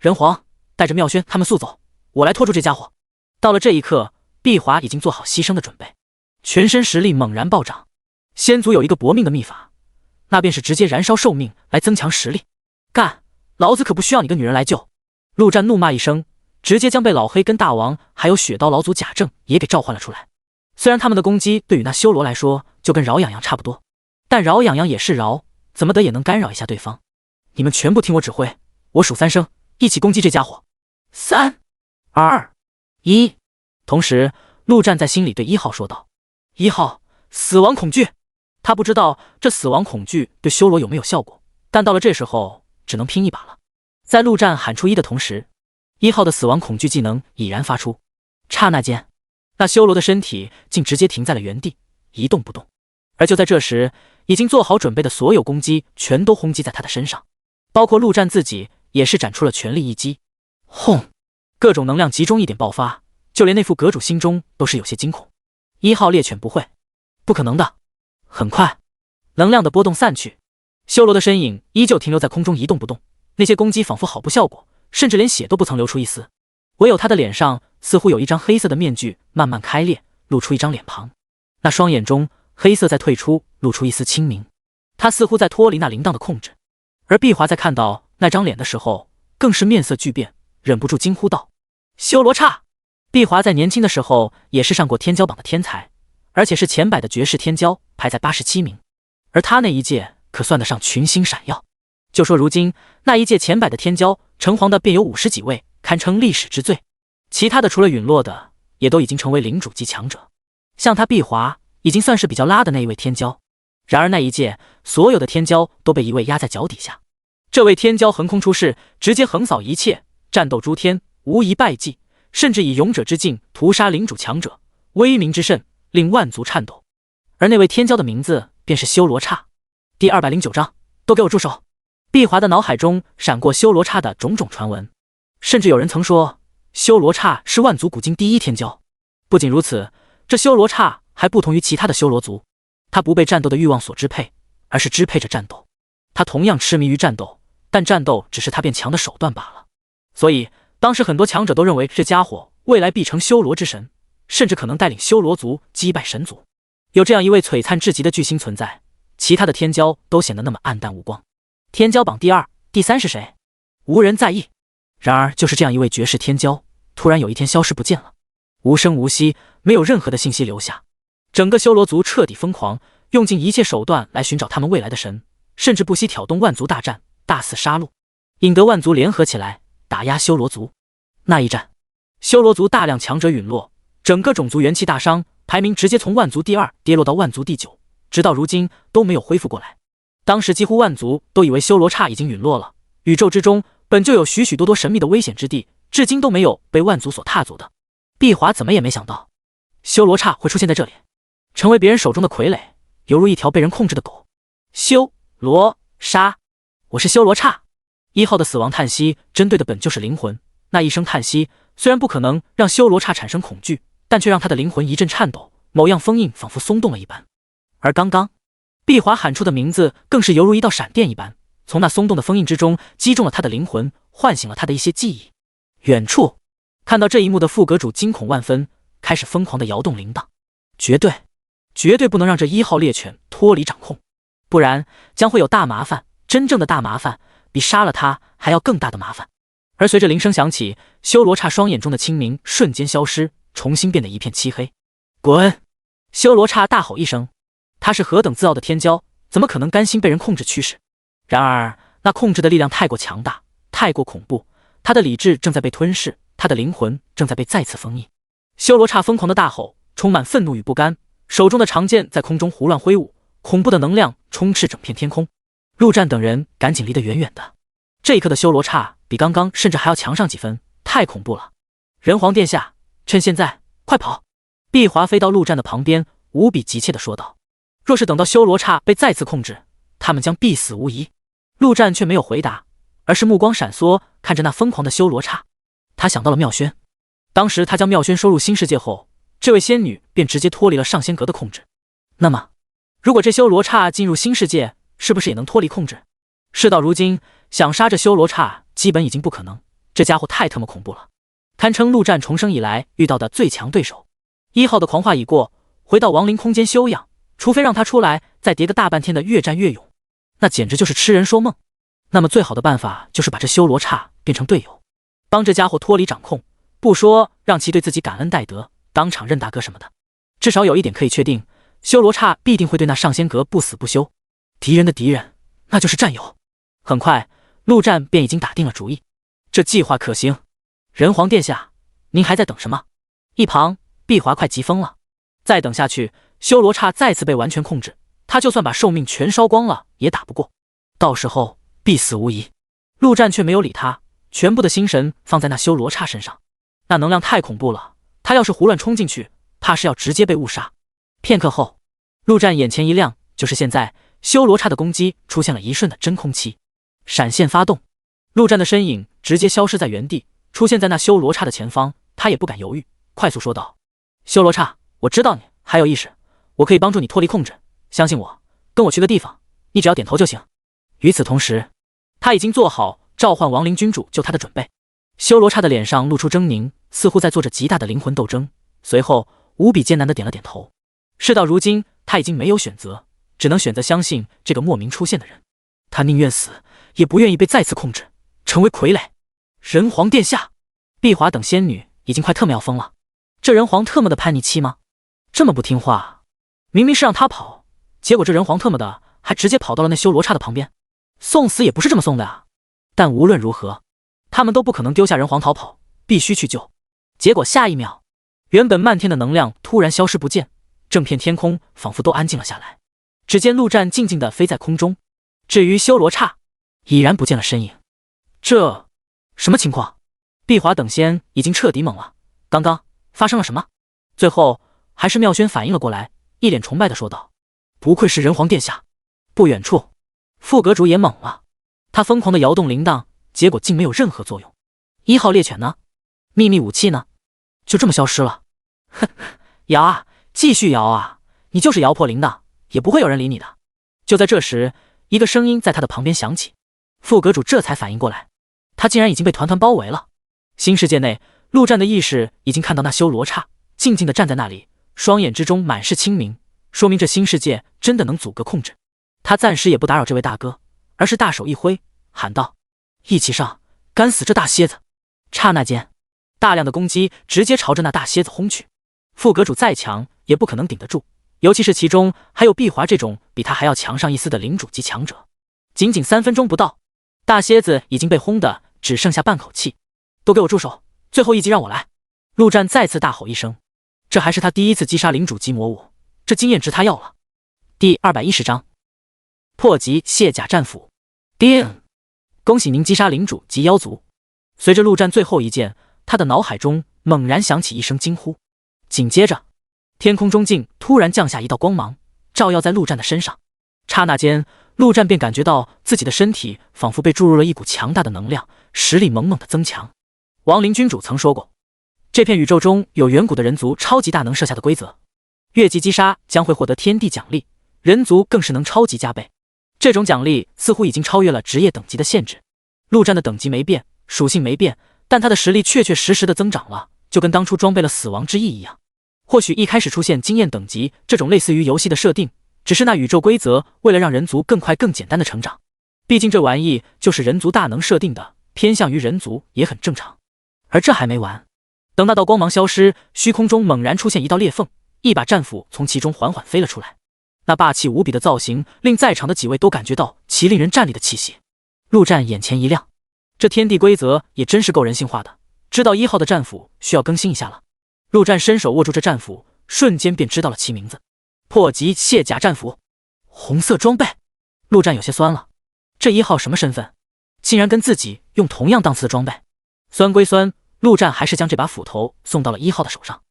人皇，带着妙轩他们速走，我来拖住这家伙！”到了这一刻，碧华已经做好牺牲的准备，全身实力猛然暴涨。仙族有一个搏命的秘法，那便是直接燃烧寿命来增强实力。干！老子可不需要你个女人来救！陆战怒骂一声，直接将被老黑跟大王还有雪刀老祖贾正也给召唤了出来。虽然他们的攻击对于那修罗来说就跟饶痒痒差不多，但饶痒痒也是饶，怎么的也能干扰一下对方。你们全部听我指挥，我数3声，一起攻击这家伙。3、2、1。同时，陆战在心里对1号说道：“1号，死亡恐惧。”他不知道这死亡恐惧对修罗有没有效果，但到了这时候，只能拼一把了。在陆战喊出1的同时，1号的死亡恐惧技能已然发出，刹那间，那修罗的身体竟直接停在了原地，一动不动。而就在这时，已经做好准备的所有攻击全都轰击在他的身上，包括陆战自己也是展出了全力一击。轰！各种能量集中一点爆发，就连那副阁主心中都是有些惊恐。1号猎犬不会，不可能的。很快，能量的波动散去，修罗的身影依旧停留在空中一动不动，那些攻击仿佛毫不效果，甚至连血都不曾流出一丝。唯有他的脸上似乎有一张黑色的面具慢慢开裂，露出一张脸庞，那双眼中黑色在退出，露出一丝清明。他似乎在脱离那铃铛的控制。而碧华在看到那张脸的时候，更是面色巨变，忍不住惊呼道：“修罗刹！”碧华在年轻的时候也是上过天骄榜的天才，而且是前100的绝世天骄，排在87名。而他那一届可算得上群星闪耀。就说如今那一届前100的天骄，城隍的便有50几位，堪称历史之最。其他的除了陨落的，也都已经成为领主级强者。像他碧华已经算是比较拉的那一位天骄。然而那一届所有的天骄都被一位压在脚底下。这位天骄横空出世，直接横扫一切，战斗诸天，无一败绩，甚至以勇者之境屠杀领主强者，威名之甚令万族颤抖。而那位天骄的名字便是修罗刹。第209章，都给我住手！碧华的脑海中闪过修罗刹的种种传闻，甚至有人曾说修罗刹是万族古今第1天骄。不仅如此，这修罗刹还不同于其他的修罗族，他不被战斗的欲望所支配，而是支配着战斗。他同样痴迷于战斗，但战斗只是他变强的手段罢了。所以当时很多强者都认为这家伙未来必成修罗之神，甚至可能带领修罗族击败神族。有这样一位璀璨至极的巨星存在，其他的天骄都显得那么黯淡无光。天骄榜第2、第3是谁？无人在意。然而就是这样一位绝世天骄，突然有一天消失不见了，无声无息，没有任何的信息留下。整个修罗族彻底疯狂，用尽一切手段来寻找他们未来的神，甚至不惜挑动万族大战，大肆杀戮，引得万族联合起来打压修罗族。那一战，修罗族大量强者陨落，整个种族元气大伤，排名直接从万族第2跌落到万族第9，直到如今都没有恢复过来。当时几乎万族都以为修罗刹已经陨落了，宇宙之中本就有许许多多神秘的危险之地，至今都没有被万族所踏足的。碧华怎么也没想到，修罗刹会出现在这里，成为别人手中的傀儡，犹如一条被人控制的狗。修罗刹，我是修罗刹。1号的死亡叹息针对的本就是灵魂，那一声叹息虽然不可能让修罗刹产生恐惧，但却让他的灵魂一阵颤抖，某样封印仿佛松动了一般。而刚刚碧华喊出的名字更是犹如一道闪电一般，从那松动的封印之中击中了他的灵魂，唤醒了他的一些记忆。远处看到这一幕的副阁主惊恐万分，开始疯狂地摇动铃铛。绝对不能让这1号猎犬脱离掌控，不然将会有大麻烦，真正的大麻烦，比杀了他还要更大的麻烦。而随着铃声响起，修罗刹双眼中的清明瞬间消失，重新变得一片漆黑。滚！修罗刹大吼一声，他是何等自傲的天骄，怎么可能甘心被人控制驱使？然而那控制的力量太过强大，太过恐怖，他的理智正在被吞噬，他的灵魂正在被再次封印。修罗刹疯狂的大吼，充满愤怒与不甘，手中的长剑在空中胡乱挥舞，恐怖的能量充斥整片天空。陆战等人赶紧离得远远的。这一刻的修罗刹比刚刚甚至还要强上几分，太恐怖了。人皇殿下，趁现在快跑！碧华飞到陆战的旁边，无比急切地说道。若是等到修罗刹被再次控制，他们将必死无疑。陆战却没有回答，而是目光闪烁，看着那疯狂的修罗刹。他想到了妙轩，当时他将妙轩收入新世界后，这位仙女便直接脱离了上仙阁的控制。那么，如果这修罗刹进入新世界，是不是也能脱离控制？事到如今，想杀这修罗刹基本已经不可能。这家伙太他妈恐怖了，堪称陆战重生以来遇到的最强对手。1号的狂化已过，回到亡灵空间休养，除非让他出来再叠个大半天的越战越勇，那简直就是痴人说梦。那么最好的办法就是把这修罗刹变成队友，帮这家伙脱离掌控，不说让其对自己感恩戴德，当场认大哥什么的，至少有一点可以确定，修罗刹必定会对那上仙阁不死不休。敌人的敌人，那就是战友。很快，陆战便已经打定了主意，这计划可行。人皇殿下，您还在等什么？一旁，碧华快急疯了。再等下去，修罗刹再次被完全控制，他就算把寿命全烧光了，也打不过，到时候必死无疑。陆战却没有理他，全部的心神放在那修罗刹身上。那能量太恐怖了，他要是胡乱冲进去，怕是要直接被误杀。片刻后，陆战眼前一亮，就是现在，修罗刹的攻击出现了一瞬的真空期，闪现发动，陆战的身影直接消失在原地，出现在那修罗刹的前方。他也不敢犹豫，快速说道：修罗刹，我知道你还有意识，我可以帮助你脱离控制，相信我，跟我去个地方，你只要点头就行。与此同时，他已经做好召唤亡灵君主救他的准备。修罗刹的脸上露出狰狞，似乎在做着极大的灵魂斗争，随后无比艰难地点了点头。事到如今，他已经没有选择，只能选择相信这个莫名出现的人。他宁愿死，也不愿意被再次控制，成为傀儡。人皇殿下，碧华等仙女已经快特么要疯了。这人皇特么的叛逆期吗？这么不听话，明明是让他跑，结果这人皇特么的还直接跑到了那修罗刹的旁边。送死也不是这么送的啊！但无论如何，他们都不可能丢下人皇逃跑，必须去救。结果下一秒，原本漫天的能量突然消失不见，整片天空仿佛都安静了下来。只见陆战静静地飞在空中，至于修罗刹，已然不见了身影。这什么情况？碧华等仙已经彻底懵了，刚刚发生了什么？最后还是妙轩反应了过来，一脸崇拜地说道：不愧是人皇殿下。不远处，副阁主也懵了，他疯狂地摇动铃铛，结果竟没有任何作用。1号猎犬呢？秘密武器呢？就这么消失了？哼，摇啊，继续摇啊，你就是摇破铃铛，也不会有人理你的。就在这时，一个声音在他的旁边响起，副阁主这才反应过来，他竟然已经被团团包围了。新世界内，陆战的意识已经看到那修罗刹静静地站在那里，双眼之中满是清明，说明这新世界真的能阻隔控制。他暂时也不打扰这位大哥，而是大手一挥，喊道：一起上，干死这大蝎子！刹那间，大量的攻击直接朝着那大蝎子轰去。副阁主再强也不可能顶得住，尤其是其中还有碧华这种比他还要强上一丝的领主级强者。仅仅3分钟不到，大蝎子已经被轰得只剩下半口气。都给我住手，最后一击让我来！陆战再次大吼一声，这还是他第一次击杀领主级魔物，这经验值他要了。第210章破级卸甲战斧。叮！恭喜您击杀领主及妖族。随着陆战最后一剑，他的脑海中猛然响起一声惊呼，紧接着天空中竟突然降下一道光芒，照耀在陆战的身上。刹那间，陆战便感觉到自己的身体仿佛被注入了一股强大的能量，实力猛猛的增强。亡灵君主曾说过，这片宇宙中有远古的人族超级大能设下的规则，越级击杀将会获得天地奖励，人族更是能超级加倍。这种奖励似乎已经超越了职业等级的限制。陆战的等级没变，属性没变，但他的实力确确实实的增长了，就跟当初装备了死亡之翼一样。或许一开始出现经验等级这种类似于游戏的设定，只是那宇宙规则为了让人族更快更简单的成长，毕竟这玩意就是人族大能设定的，偏向于人族也很正常。而这还没完，等那道光芒消失，虚空中猛然出现一道裂缝，一把战斧从其中缓缓飞了出来。那霸气无比的造型令在场的几位都感觉到其令人战栗的气息。陆战眼前一亮，这天地规则也真是够人性化的，知道1号的战斧需要更新一下了。陆战伸手握住这战斧，瞬间便知道了其名字：破级卸甲战斧，红色装备。陆战有些酸了，这1号什么身份，竟然跟自己用同样档次的装备。酸归酸，陆战还是将这把斧头送到了1号的手上。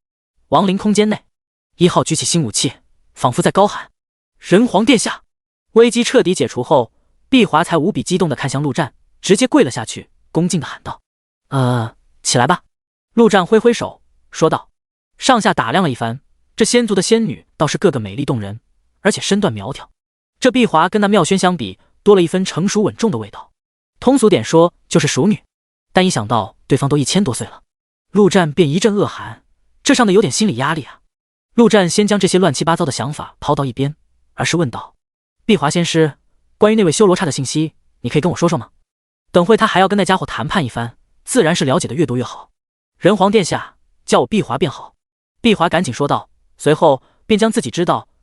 亡灵空间内，1号举起新武器，仿佛在高喊：人皇殿下！危机彻底解除后，碧华才无比激动地看向陆战，直接跪了下去，恭敬地喊道：起来吧。陆战挥挥手说道，上下打量了一番，这仙族的仙女倒是个个美丽动人，而且身段苗条。这碧华跟那妙轩相比，多了一分成熟稳重的味道。通俗点说，就是熟女。但一想到对方都1000多岁了，陆战便一阵恶寒，这上的有点心理压力啊。陆战先将这些乱七八糟的想法抛到一边，而是问道：“碧华仙师，关于那位修罗刹的信息，你可以跟我说说吗？等会他还要跟那家伙谈判一番，自然是了解的越多越好。人皇殿下，叫我碧华便好。”碧华赶紧说道，随后便将自己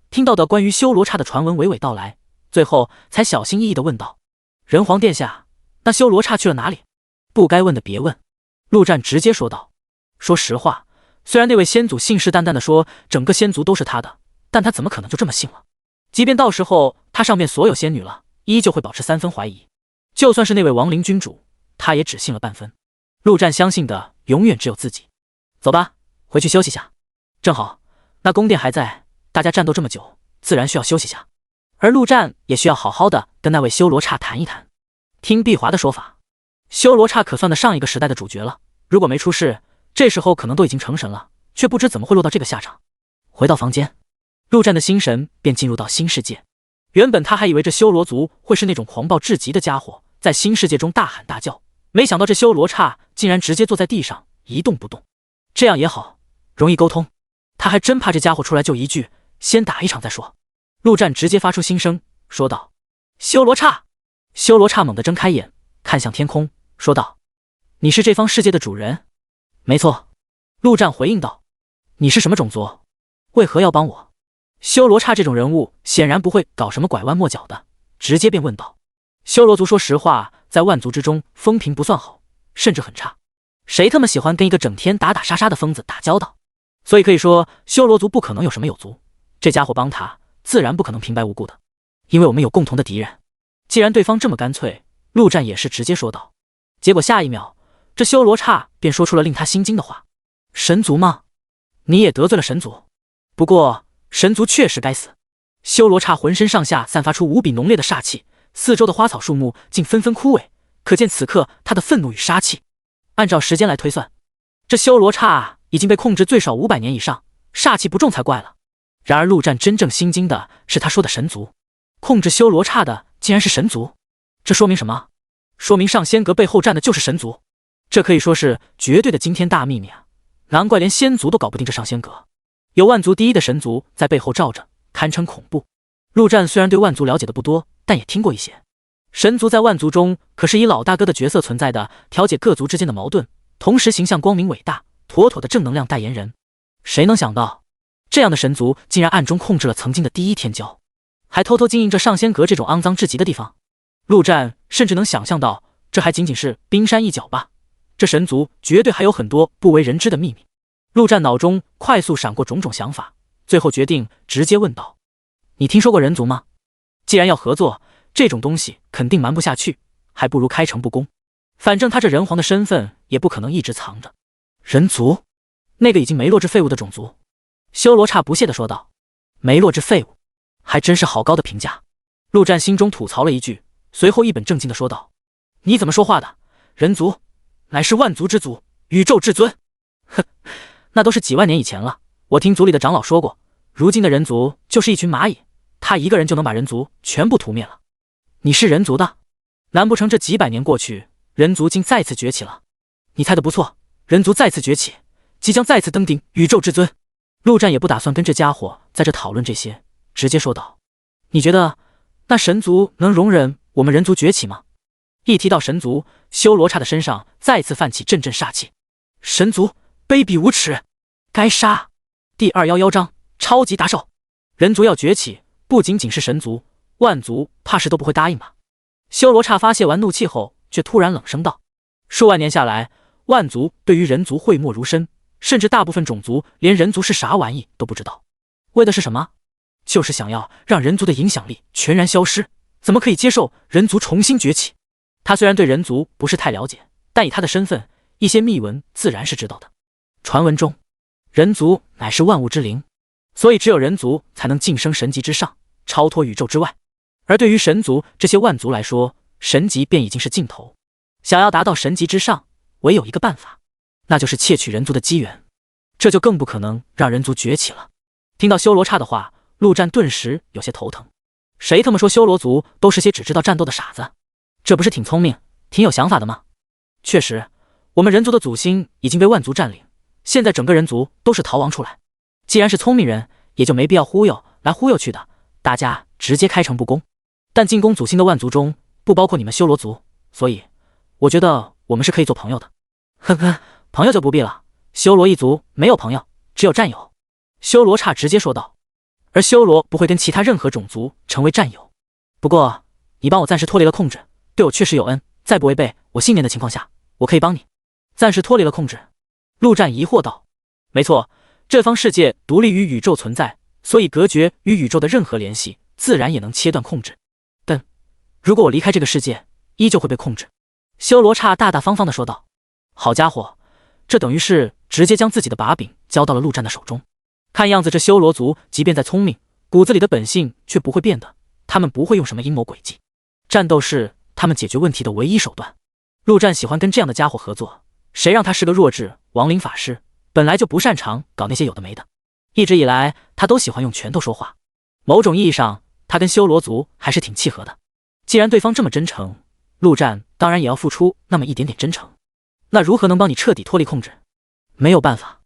听到的关于修罗刹的传闻娓娓道来，最后才小心翼翼地问道：“人皇殿下，那修罗刹去了哪里？”不该问的别问，陆战直接说道。说实话，虽然那位先祖信誓旦旦地说整个仙族都是他的，但他怎么可能就这么信了？即便到时候他上面所有仙女了，依旧会保持3分怀疑。就算是那位亡灵君主，他也只信了半分。陆战相信的永远只有自己。走吧，回去休息下。正好，那宫殿还在，大家战斗这么久，自然需要休息下。而陆战也需要好好的跟那位修罗刹谈一谈。听碧华的说法，修罗刹可算得上一个时代的主角了，如果没出事，这时候可能都已经成神了，却不知怎么会落到这个下场。回到房间，陆战的心神便进入到新世界。原本他还以为这修罗族会是那种狂暴至极的家伙，在新世界中大喊大叫，没想到这修罗刹竟然直接坐在地上一动不动。这样也好，容易沟通。他还真怕这家伙出来就一句先打一场再说。陆战直接发出心声，说道：“修罗刹！”修罗刹猛地睁开眼，看向天空，说道：“你是这方世界的主人？”“没错。”陆战回应道。“你是什么种族？为何要帮我？”修罗刹这种人物显然不会搞什么拐弯抹角的，直接便问道。修罗族说实话，在万族之中风评不算好，甚至很差。谁他妈喜欢跟一个整天打打杀杀的疯子打交道？所以可以说，修罗族不可能有什么友族。这家伙帮他，自然不可能平白无故的，因为我们有共同的敌人。既然对方这么干脆，陆战也是直接说道。结果下一秒，这修罗刹便说出了令他心惊的话：“神族吗？你也得罪了神族？不过神族确实该死。”修罗刹浑身上下散发出无比浓烈的煞气，四周的花草树木竟纷纷枯萎，可见此刻他的愤怒与杀气。按照时间来推算，这修罗刹已经被控制最少500年以上，煞气不重才怪了。然而陆战真正心惊的是他说的神族，控制修罗刹的竟然是神族，这说明什么？说明上仙阁背后站的就是神族，这可以说是绝对的惊天大秘密啊！难怪连仙族都搞不定这上仙阁，有万族第一的神族在背后罩着，堪称恐怖。陆战虽然对万族了解的不多，但也听过一些。神族在万族中可是以老大哥的角色存在的，调解各族之间的矛盾，同时形象光明伟大，妥妥的正能量代言人。谁能想到，这样的神族竟然暗中控制了曾经的第一天骄，还偷偷经营着上仙阁这种肮脏至极的地方。陆战甚至能想象到，这还仅仅是冰山一角吧，这神族绝对还有很多不为人知的秘密。陆战脑中快速闪过种种想法，最后决定直接问道：“你听说过人族吗？既然要合作，这种东西肯定瞒不下去，还不如开诚布公。反正他这人皇的身份也不可能一直藏着。”“人族？那个已经没落至废物的种族？”修罗刹不屑地说道。“没落至废物，还真是好高的评价。”陆战心中吐槽了一句，随后一本正经地说道：“你怎么说话的？人族乃是万族之祖，宇宙至尊。”“哼，那都是几万年以前了。我听族里的长老说过，如今的人族就是一群蚂蚁，他一个人就能把人族全部屠灭了。你是人族的？难不成这几百年过去，人族竟再次崛起了？”“你猜的不错，人族再次崛起，即将再次登顶宇宙至尊。”陆战也不打算跟这家伙在这讨论这些，直接说道：“你觉得那神族能容忍我们人族崛起吗？”一提到神族，修罗刹的身上再次泛起阵阵煞气。“神族卑鄙无耻，该杀！”第211章超级大兽。人族要崛起，不仅仅是神族，万族怕是都不会答应吧？修罗刹发泄完怒气后，却突然冷声道：“数万年下来，万族对于人族讳莫如深，甚至大部分种族连人族是啥玩意都不知道。为的是什么？就是想要让人族的影响力全然消失，怎么可以接受人族重新崛起？”他虽然对人族不是太了解，但以他的身份，一些秘闻自然是知道的。传闻中，人族乃是万物之灵，所以只有人族才能晋升神级之上，超脱宇宙之外。而对于神族这些万族来说，神级便已经是尽头。想要达到神级之上，唯有一个办法，那就是窃取人族的机缘，这就更不可能让人族崛起了。听到修罗刹的话，陆战顿时有些头疼。谁他妈说修罗族都是些只知道战斗的傻子？这不是挺聪明、挺有想法的吗？确实，我们人族的祖星已经被万族占领，现在整个人族都是逃亡出来。既然是聪明人，也就没必要忽悠来忽悠去的，大家直接开诚布公。但进攻祖星的万族中不包括你们修罗族，所以我觉得我们是可以做朋友的。呵呵，朋友就不必了，修罗一族没有朋友，只有战友。修罗刹直接说道。而修罗不会跟其他任何种族成为战友。不过你帮我暂时脱离了控制，对我确实有恩，在不违背我信念的情况下，我可以帮你。暂时脱离了控制？陆战疑惑道。没错，这方世界独立于宇宙存在，所以隔绝与宇宙的任何联系，自然也能切断控制。但如果我离开这个世界，依旧会被控制。修罗刹大大方方地说道。好家伙，这等于是直接将自己的把柄交到了陆战的手中。看样子这修罗族即便再聪明，骨子里的本性却不会变的，他们不会用什么阴谋诡计。战斗是他们解决问题的唯一手段。陆战喜欢跟这样的家伙合作，谁让他是个弱智亡灵法师，本来就不擅长搞那些有的没的。一直以来他都喜欢用拳头说话，某种意义上他跟修罗族还是挺契合的。既然对方这么真诚，陆战当然也要付出那么一点点真诚。那如何能帮你彻底脱离控制？没有办法，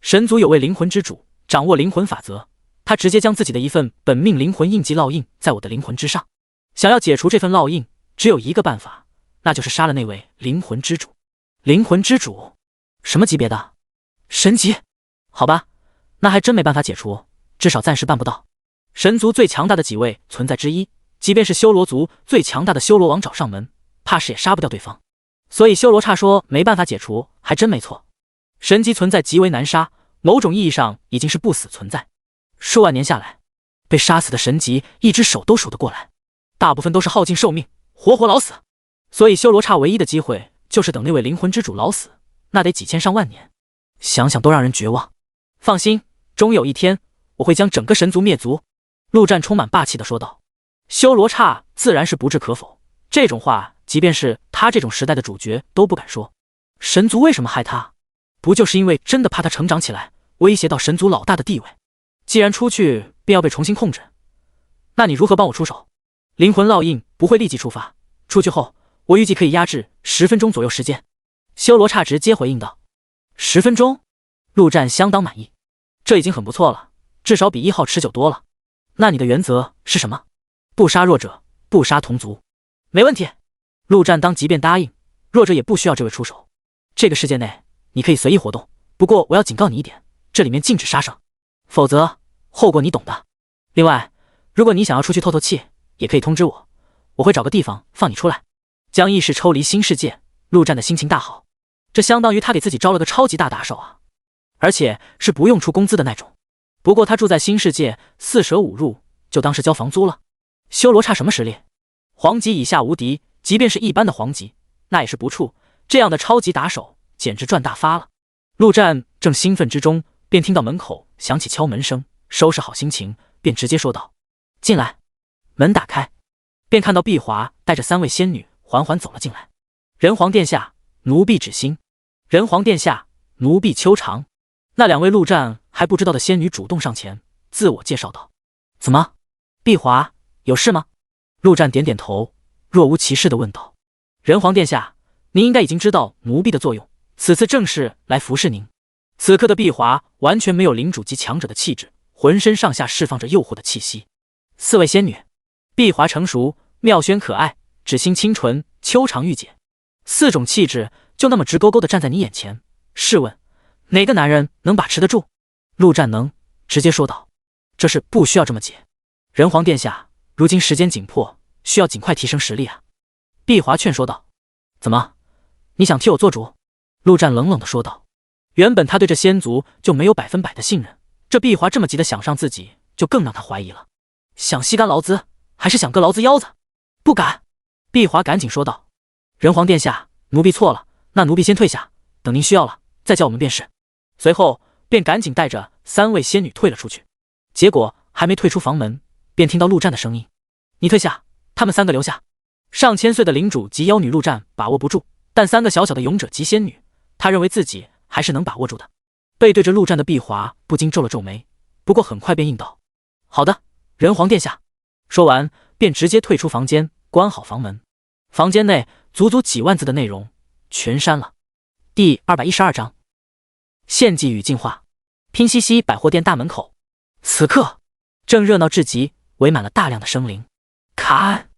神族有位灵魂之主，掌握灵魂法则，他直接将自己的一份本命灵魂印记烙印在我的灵魂之上。想要解除这份烙印，只有一个办法，那就是杀了那位灵魂之主。灵魂之主？什么级别的？神级？好吧，那还真没办法解除，至少暂时办不到。神族最强大的几位存在之一，即便是修罗族最强大的修罗王找上门，怕是也杀不掉对方。所以修罗刹说没办法解除，还真没错。神级存在极为难杀，某种意义上已经是不死存在。数万年下来，被杀死的神级一只手都数得过来，大部分都是耗尽寿命，活活老死。所以修罗刹唯一的机会就是等那位灵魂之主老死，那得几千上万年，想想都让人绝望。放心，终有一天我会将整个神族灭族。陆战充满霸气地说道。修罗刹自然是不置可否，这种话即便是他这种时代的主角都不敢说。神族为什么害他？不就是因为真的怕他成长起来，威胁到神族老大的地位？既然出去便要被重新控制，那你如何帮我出手？灵魂烙印不会立即触发，出去后我预计可以压制10分钟左右时间。修罗刹直接回应道。10分钟？陆战相当满意，这已经很不错了，至少比1号持久多了。那你的原则是什么？不杀弱者，不杀同族。没问题。陆战当即便答应，弱者也不需要这位出手。这个世界内你可以随意活动，不过我要警告你一点，这里面禁止杀生，否则后果你懂的。另外，如果你想要出去透透气，也可以通知我，我会找个地方放你出来。将意识抽离新世界，陆战的心情大好，这相当于他给自己招了个超级大打手啊，而且是不用出工资的那种。不过他住在新世界，4舍5入就当是交房租了。修罗刹什么实力？黄级以下无敌，即便是一般的黄级，那也是不怵。这样的超级打手简直赚大发了。陆战正兴奋之中，便听到门口响起敲门声，收拾好心情，便直接说道：进来。门打开，便看到碧华带着3位仙女缓缓走了进来。人皇殿下，奴婢芷心。人皇殿下，奴婢秋长。那2位陆战还不知道的仙女主动上前自我介绍道。怎么，碧华有事吗？陆战点点头，若无其事地问道。人皇殿下，您应该已经知道奴婢的作用，此次正是来服侍您。此刻的碧华完全没有领主级强者的气质，浑身上下释放着诱惑的气息。4位仙女，碧华成熟，妙轩可爱，芷心清纯，秋长御姐，4种气质就那么直勾勾地站在你眼前，试问哪个男人能把持得住？陆战能，直接说道。这事不需要这么解。人皇殿下，如今时间紧迫，需要尽快提升实力啊。碧华劝说道。怎么，你想替我做主？陆战冷冷地说道。原本他对这仙族就没有100%的信任，这碧华这么急地想上自己，就更让他怀疑了。想吸干劳资，还是想割劳资腰子？不敢。碧华赶紧说道。人皇殿下，奴婢错了，那奴婢先退下，等您需要了再叫我们便是。随后便赶紧带着3位仙女退了出去。结果还没退出房门，便听到陆战的声音：你退下，他们3个留下。上千岁的领主及妖女陆战把握不住，但3个小小的勇者及仙女，他认为自己还是能把握住的。背对着陆战的碧华不禁皱了皱眉，不过很快便应道：好的，人皇殿下。说完，便直接退出房间，关好房门。房间内足足几万字的内容全删了。第212章，献祭与净化。拼夕夕百货店大门口，此刻正热闹至极，围满了大量的生灵。砍！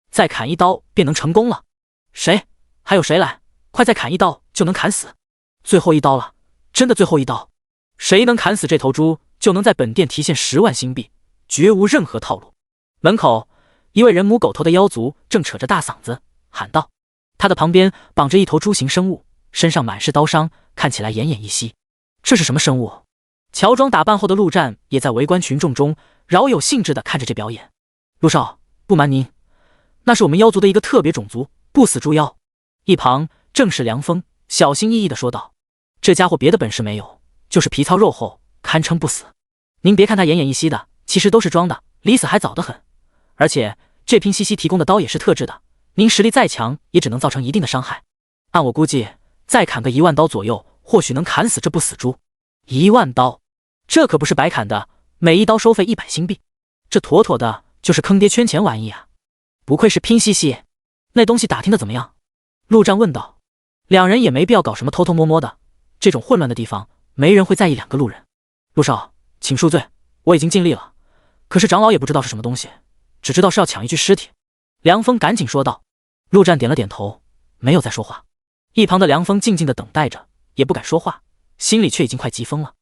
再砍一刀便能成功了。谁？还有谁来？快再砍一刀就能砍死。最后一刀了，真的最后一刀。谁能砍死这头猪，就能在本店提现10万新币，绝无任何套路。门口，一位人母狗头的妖族正扯着大嗓子喊道，他的旁边绑着一头猪形生物，身上满是刀伤，看起来奄奄一息。这是什么生物？乔装打扮后的陆战也在围观群众中饶有兴致地看着这表演。陆少，不瞒您，那是我们妖族的一个特别种族，不死猪妖。一旁正是凉风小心翼翼地说道，这家伙别的本事没有，就是皮糙肉厚，堪称不死。您别看他奄奄一息的，其实都是装的，离死还早得很。而且这拼夕夕提供的刀也是特制的，您实力再强也只能造成一定的伤害。按我估计，再砍个1万刀左右，或许能砍死这不死猪。1万刀，这可不是白砍的，每一刀收费100新币，这妥妥的就是坑爹圈钱玩意啊！不愧是拼夕夕，那东西打听的怎么样？陆战问道。两人也没必要搞什么偷偷摸摸的，这种混乱的地方，没人会在意2个路人。陆少，请恕罪，我已经尽力了。可是长老也不知道是什么东西，只知道是要抢一具尸体。凉风赶紧说道。陆战点了点头，没有再说话。一旁的凉风静静的等待着，也不敢说话，心里却已经快急疯了。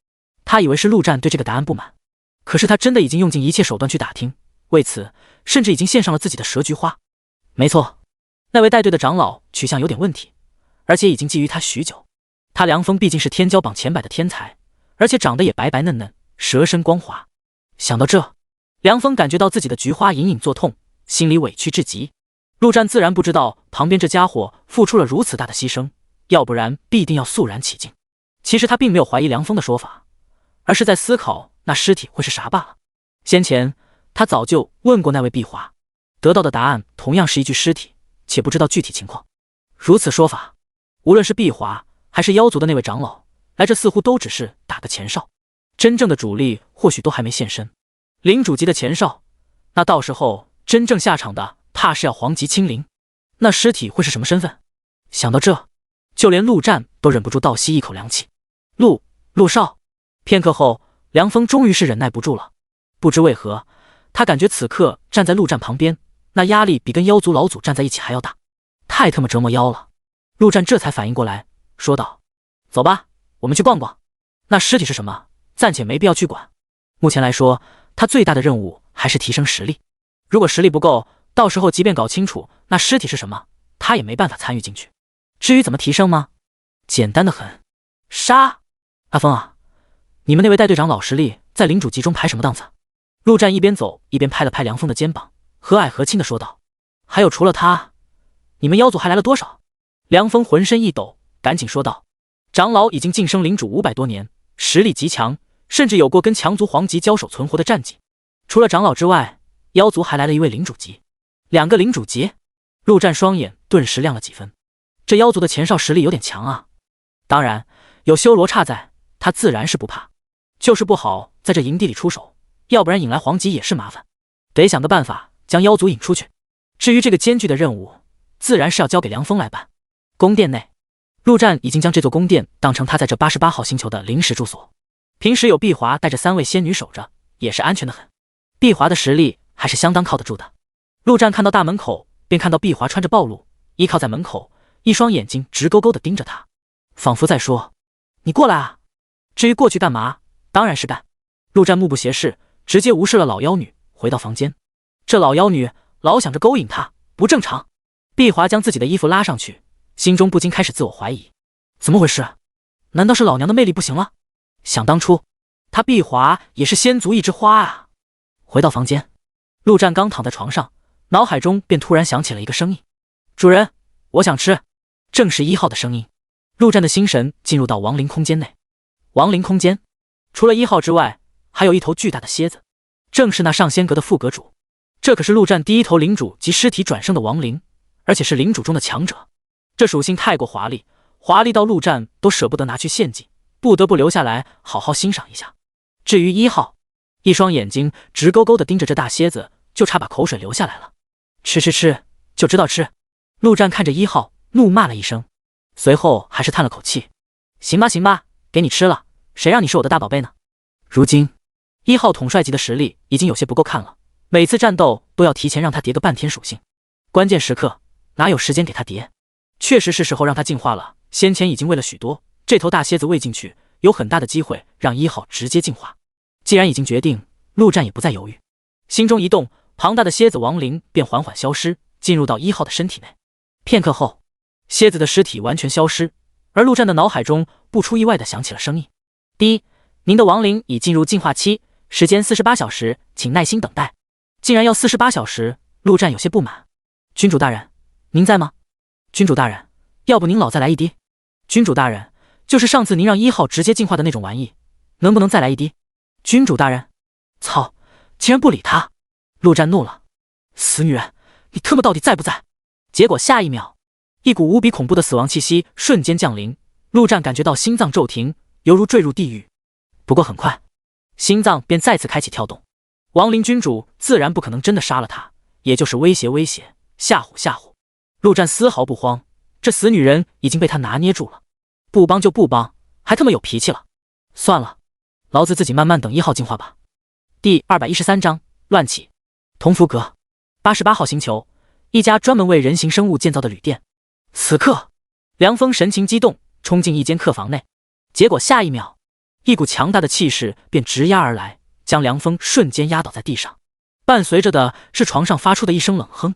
他以为是陆战对这个答案不满，可是他真的已经用尽一切手段去打听，为此甚至已经献上了自己的蛇菊花。没错，那位带队的长老取向有点问题，而且已经觊觎他许久。他凉风毕竟是天骄榜前100的天才，而且长得也白白嫩嫩，蛇身光滑。想到这，凉风感觉到自己的菊花隐隐作痛，心里委屈至极。陆战自然不知道旁边这家伙付出了如此大的牺牲，要不然必定要肃然起敬。其实他并没有怀疑凉风的说法，而是在思考那尸体会是啥罢了。先前他早就问过那位碧华，得到的答案同样是一具尸体，且不知道具体情况。如此说法，无论是碧华还是妖族的那位长老，来这似乎都只是打个前哨，真正的主力或许都还没现身。领主级的前哨，那到时候真正下场的怕是要皇级亲临。那尸体会是什么身份？想到这，就连陆战都忍不住倒吸一口凉气。陆少。片刻后，凉风终于是忍耐不住了。不知为何，他感觉此刻站在陆战旁边，那压力比跟妖族老祖站在一起还要大，太他妈折磨妖了。陆战这才反应过来，说道：走吧，我们去逛逛。那尸体是什么，暂且没必要去管。目前来说，他最大的任务还是提升实力。如果实力不够，到时候即便搞清楚那尸体是什么，他也没办法参与进去。至于怎么提升吗？简单的很，杀！阿峰啊，你们那位带队长老实力在领主级中排什么档次？陆战一边走一边拍了拍凉风的肩膀，和蔼和亲的说道。还有除了他，你们妖族还来了多少？凉风浑身一抖，赶紧说道。长老已经晋升领主500多年，实力极强，甚至有过跟强族皇级交手存活的战绩。除了长老之外，妖族还来了一位领主级，2个领主级。陆战双眼顿时亮了几分，这妖族的前哨实力有点强啊。当然有修罗刹在，他自然是不怕，就是不好在这营地里出手，要不然引来皇级也是麻烦，得想个办法将妖族引出去。至于这个艰巨的任务，自然是要交给凉风来办。宫殿内，陆战已经将这座宫殿当成他在这88号星球的临时住所，平时有碧华带着3位仙女守着，也是安全的很。碧华的实力还是相当靠得住的。陆战看到大门口，便看到碧华穿着暴露，依靠在门口，一双眼睛直勾勾地盯着他，仿佛在说：你过来啊！至于过去干嘛，当然是干。陆战目不斜视，直接无视了老妖女，回到房间。这老妖女老想着勾引他，不正常。碧华将自己的衣服拉上去，心中不禁开始自我怀疑，怎么回事？难道是老娘的魅力不行了？想当初他碧华也是仙族一枝花啊。回到房间，陆战刚躺在床上，脑海中便突然响起了一个声音：主人，我想吃。正是1号的声音。陆战的心神进入到亡灵空间内。亡灵空间除了1号之外，还有一头巨大的蝎子，正是那上仙阁的副阁主。这可是陆战第1头领主及尸体转生的亡灵，而且是领主中的强者。这属性太过华丽，华丽到陆战都舍不得拿去献祭，不得不留下来好好欣赏一下。至于1号，一双眼睛直勾勾地盯着这大蝎子，就差把口水流下来了。吃吃吃，就知道吃！陆战看着1号，怒骂了一声，随后还是叹了口气：“行吧行吧，给你吃了，谁让你是我的大宝贝呢？”如今1号统帅级的实力已经有些不够看了，每次战斗都要提前让他叠个半天属性，关键时刻哪有时间给他叠？确实是时候让他进化了。先前已经喂了许多，这头大蝎子喂进去，有很大的机会让1号直接进化。既然已经决定，陆战也不再犹豫，心中一动，庞大的蝎子亡灵便缓缓消失，进入到1号的身体内。片刻后，蝎子的尸体完全消失，而陆战的脑海中不出意外地响起了声音：“第一，您的亡灵已进入进化期，时间48小时，请耐心等待。”竟然要48小时，陆战有些不满。“君主大人，您在吗？”“君主大人，要不您老再来一滴？”“君主大人，就是上次您让1号直接进化的那种玩意，能不能再来一滴？”“君主大人。”“操，竟然不理他！”陆战怒了：“死女人，你特么到底在不在？”结果下一秒，一股无比恐怖的死亡气息瞬间降临，陆战感觉到心脏骤停，犹如坠入地狱。不过很快，心脏便再次开启跳动。亡灵君主自然不可能真的杀了他，也就是威胁威胁，吓唬吓唬。陆战丝毫不慌，这死女人已经被他拿捏住了，不帮就不帮，还他妈有脾气了。算了，老子自己慢慢等1号进化吧。第213章乱起。同福阁88号星球，一家专门为人形生物建造的旅店。此刻，凉风神情激动，冲进一间客房内，结果下一秒，一股强大的气势便直压而来，将凉风瞬间压倒在地上，伴随着的是床上发出的一声冷哼：“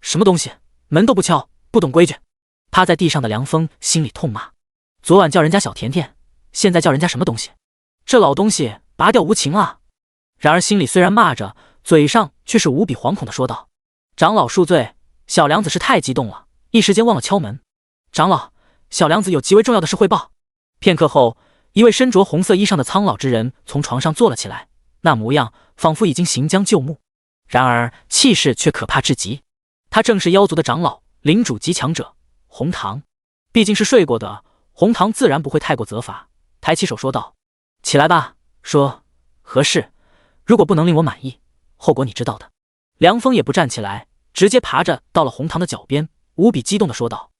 什么东西，门都不敲，不懂规矩！”趴在地上的凉风心里痛骂：昨晚叫人家小甜甜，现在叫人家什么东西？这老东西拔掉无情啊！然而心里虽然骂着，嘴上却是无比惶恐地说道：“长老恕罪，小娘子是太激动了，一时间忘了敲门。长老，小娘子有极为重要的事汇报。”片刻后，一位身着红色衣裳的苍老之人从床上坐了起来，那模样仿佛已经行将就木，然而气势却可怕至极。他正是妖族的长老，领主级强者红堂。毕竟是睡过的，红堂自然不会太过责罚，抬起手说道：“起来吧，说何事？如果不能令我满意，后果你知道的。”凉风也不站起来，直接爬着到了红堂的脚边，无比激动地说道：“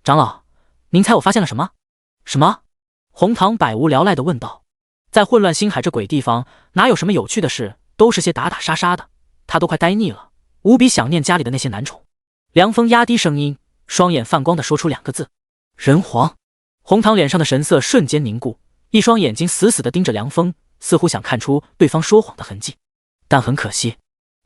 长老，您猜我发现了什么？”“什么？”红堂百无聊赖地问道。在混乱星海这鬼地方，哪有什么有趣的事，都是些打打杀杀的，他都快呆腻了，无比想念家里的那些男宠。凉风压低声音，双眼泛光地说出2个字：“人皇。”红堂脸上的神色瞬间凝固，一双眼睛死死地盯着凉风，似乎想看出对方说谎的痕迹。但很可惜，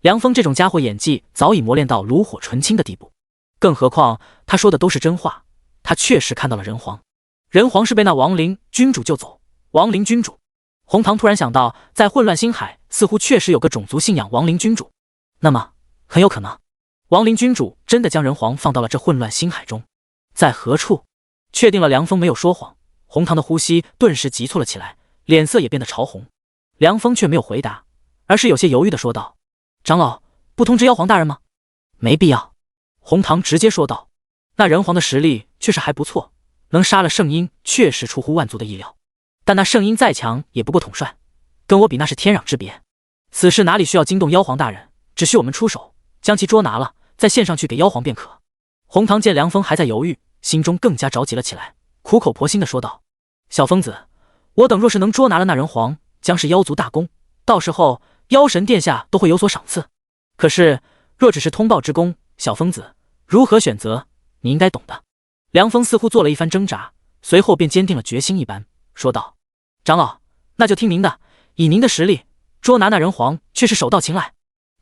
凉风这种家伙演技早已磨练到炉火纯青的地步，更何况他说的都是真话，他确实看到了人皇。人皇是被那亡灵君主救走。亡灵君主，红堂突然想到，在混乱星海似乎确实有个种族信仰亡灵君主，那么很有可能亡灵君主真的将人皇放到了这混乱星海中。在何处？确定了凉风没有说谎，红堂的呼吸顿时急促了起来，脸色也变得潮红。凉风却没有回答，而是有些犹豫地说道：“长老，不通知妖皇大人吗？”“没必要。”红堂直接说道。那人皇的实力确实还不错，能杀了圣婴确实出乎万族的意料，但那圣婴再强也不过统帅，跟我比那是天壤之别。此事哪里需要惊动妖皇大人，只需我们出手将其捉拿了，再献上去给妖皇便可。红堂见凉风还在犹豫，心中更加着急了起来，苦口婆心地说道：“小疯子，我等若是能捉拿了那人皇，将是妖族大功，到时候妖神殿下都会有所赏赐。可是若只是通报之功，小疯子如何选择，你应该懂的。”凉风似乎做了一番挣扎，随后便坚定了决心一般，说道：“长老，那就听您的，以您的实力捉拿那人皇，却是手到擒来。”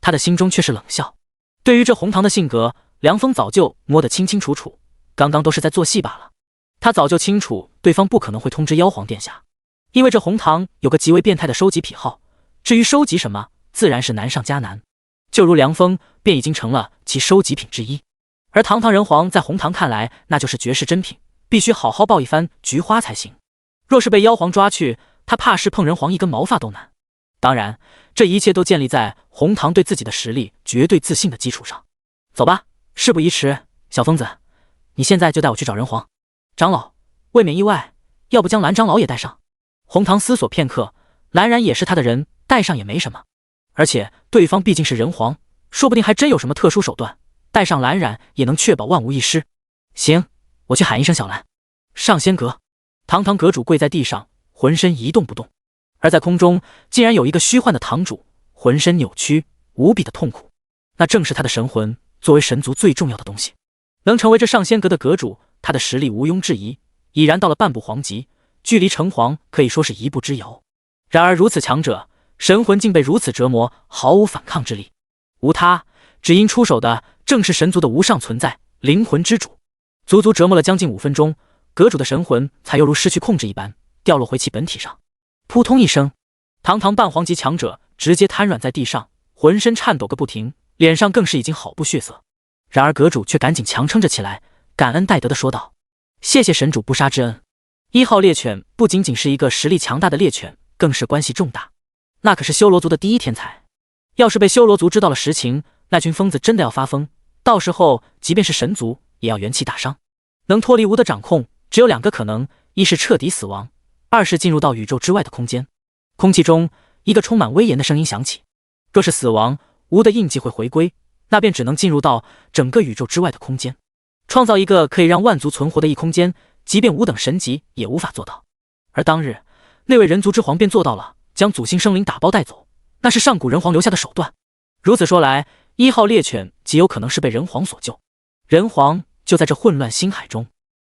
他的心中却是冷笑，对于这红堂的性格，凉风早就摸得清清楚楚，刚刚都是在做戏罢了。他早就清楚对方不可能会通知妖皇殿下，因为这红堂有个极为变态的收集癖好，至于收集什么，自然是难上加难，就如凉风便已经成了其收集品之一。而堂堂人皇在红堂看来，那就是绝世珍品，必须好好抱一番菊花才行。若是被妖皇抓去，他怕是碰人皇一根毛发都难。当然，这一切都建立在红堂对自己的实力绝对自信的基础上。走吧，事不宜迟，小疯子，你现在就带我去找人皇。长老，未免意外，要不将蓝长老也带上？红堂思索片刻，蓝然也是他的人，带上也没什么。而且对方毕竟是人皇，说不定还真有什么特殊手段，带上蓝染也能确保万无一失。行，我去喊一声小兰。上仙阁，堂堂阁主跪在地上，浑身一动不动，而在空中竟然有一个虚幻的堂主，浑身扭曲，无比的痛苦。那正是他的神魂，作为神族最重要的东西，能成为这上仙阁的阁主，他的实力毋庸置疑，已然到了半步皇级，距离成皇可以说是一步之遥。然而如此强者，神魂竟被如此折磨，毫无反抗之力。无他，只因出手的正是神族的无上存在灵魂之主。足足折磨了将近5分钟，阁主的神魂才犹如失去控制一般，掉落回其本体上。扑通一声，堂堂半皇级强者直接瘫软在地上，浑身颤抖个不停，脸上更是已经好不血色。然而阁主却赶紧强撑着起来，感恩戴德的说道：谢谢神主不杀之恩。1号猎犬不仅仅是一个实力强大的猎犬，更是关系重大。那可是修罗族的第一天才，要是被修罗族知道了实情，那群疯子真的要发疯，到时候即便是神族也要元气大伤。能脱离无的掌控，只有2个可能，一是彻底死亡，二是进入到宇宙之外的空间。空气中，一个充满威严的声音响起：若是死亡，无的印记会回归，那便只能进入到整个宇宙之外的空间，创造一个可以让万族存活的异空间，即便无等神级也无法做到。而当日，那位人族之皇便做到了，将祖星生灵打包带走，那是上古人皇留下的手段。如此说来，1号猎犬极有可能是被人皇所救。人皇就在这混乱星海中。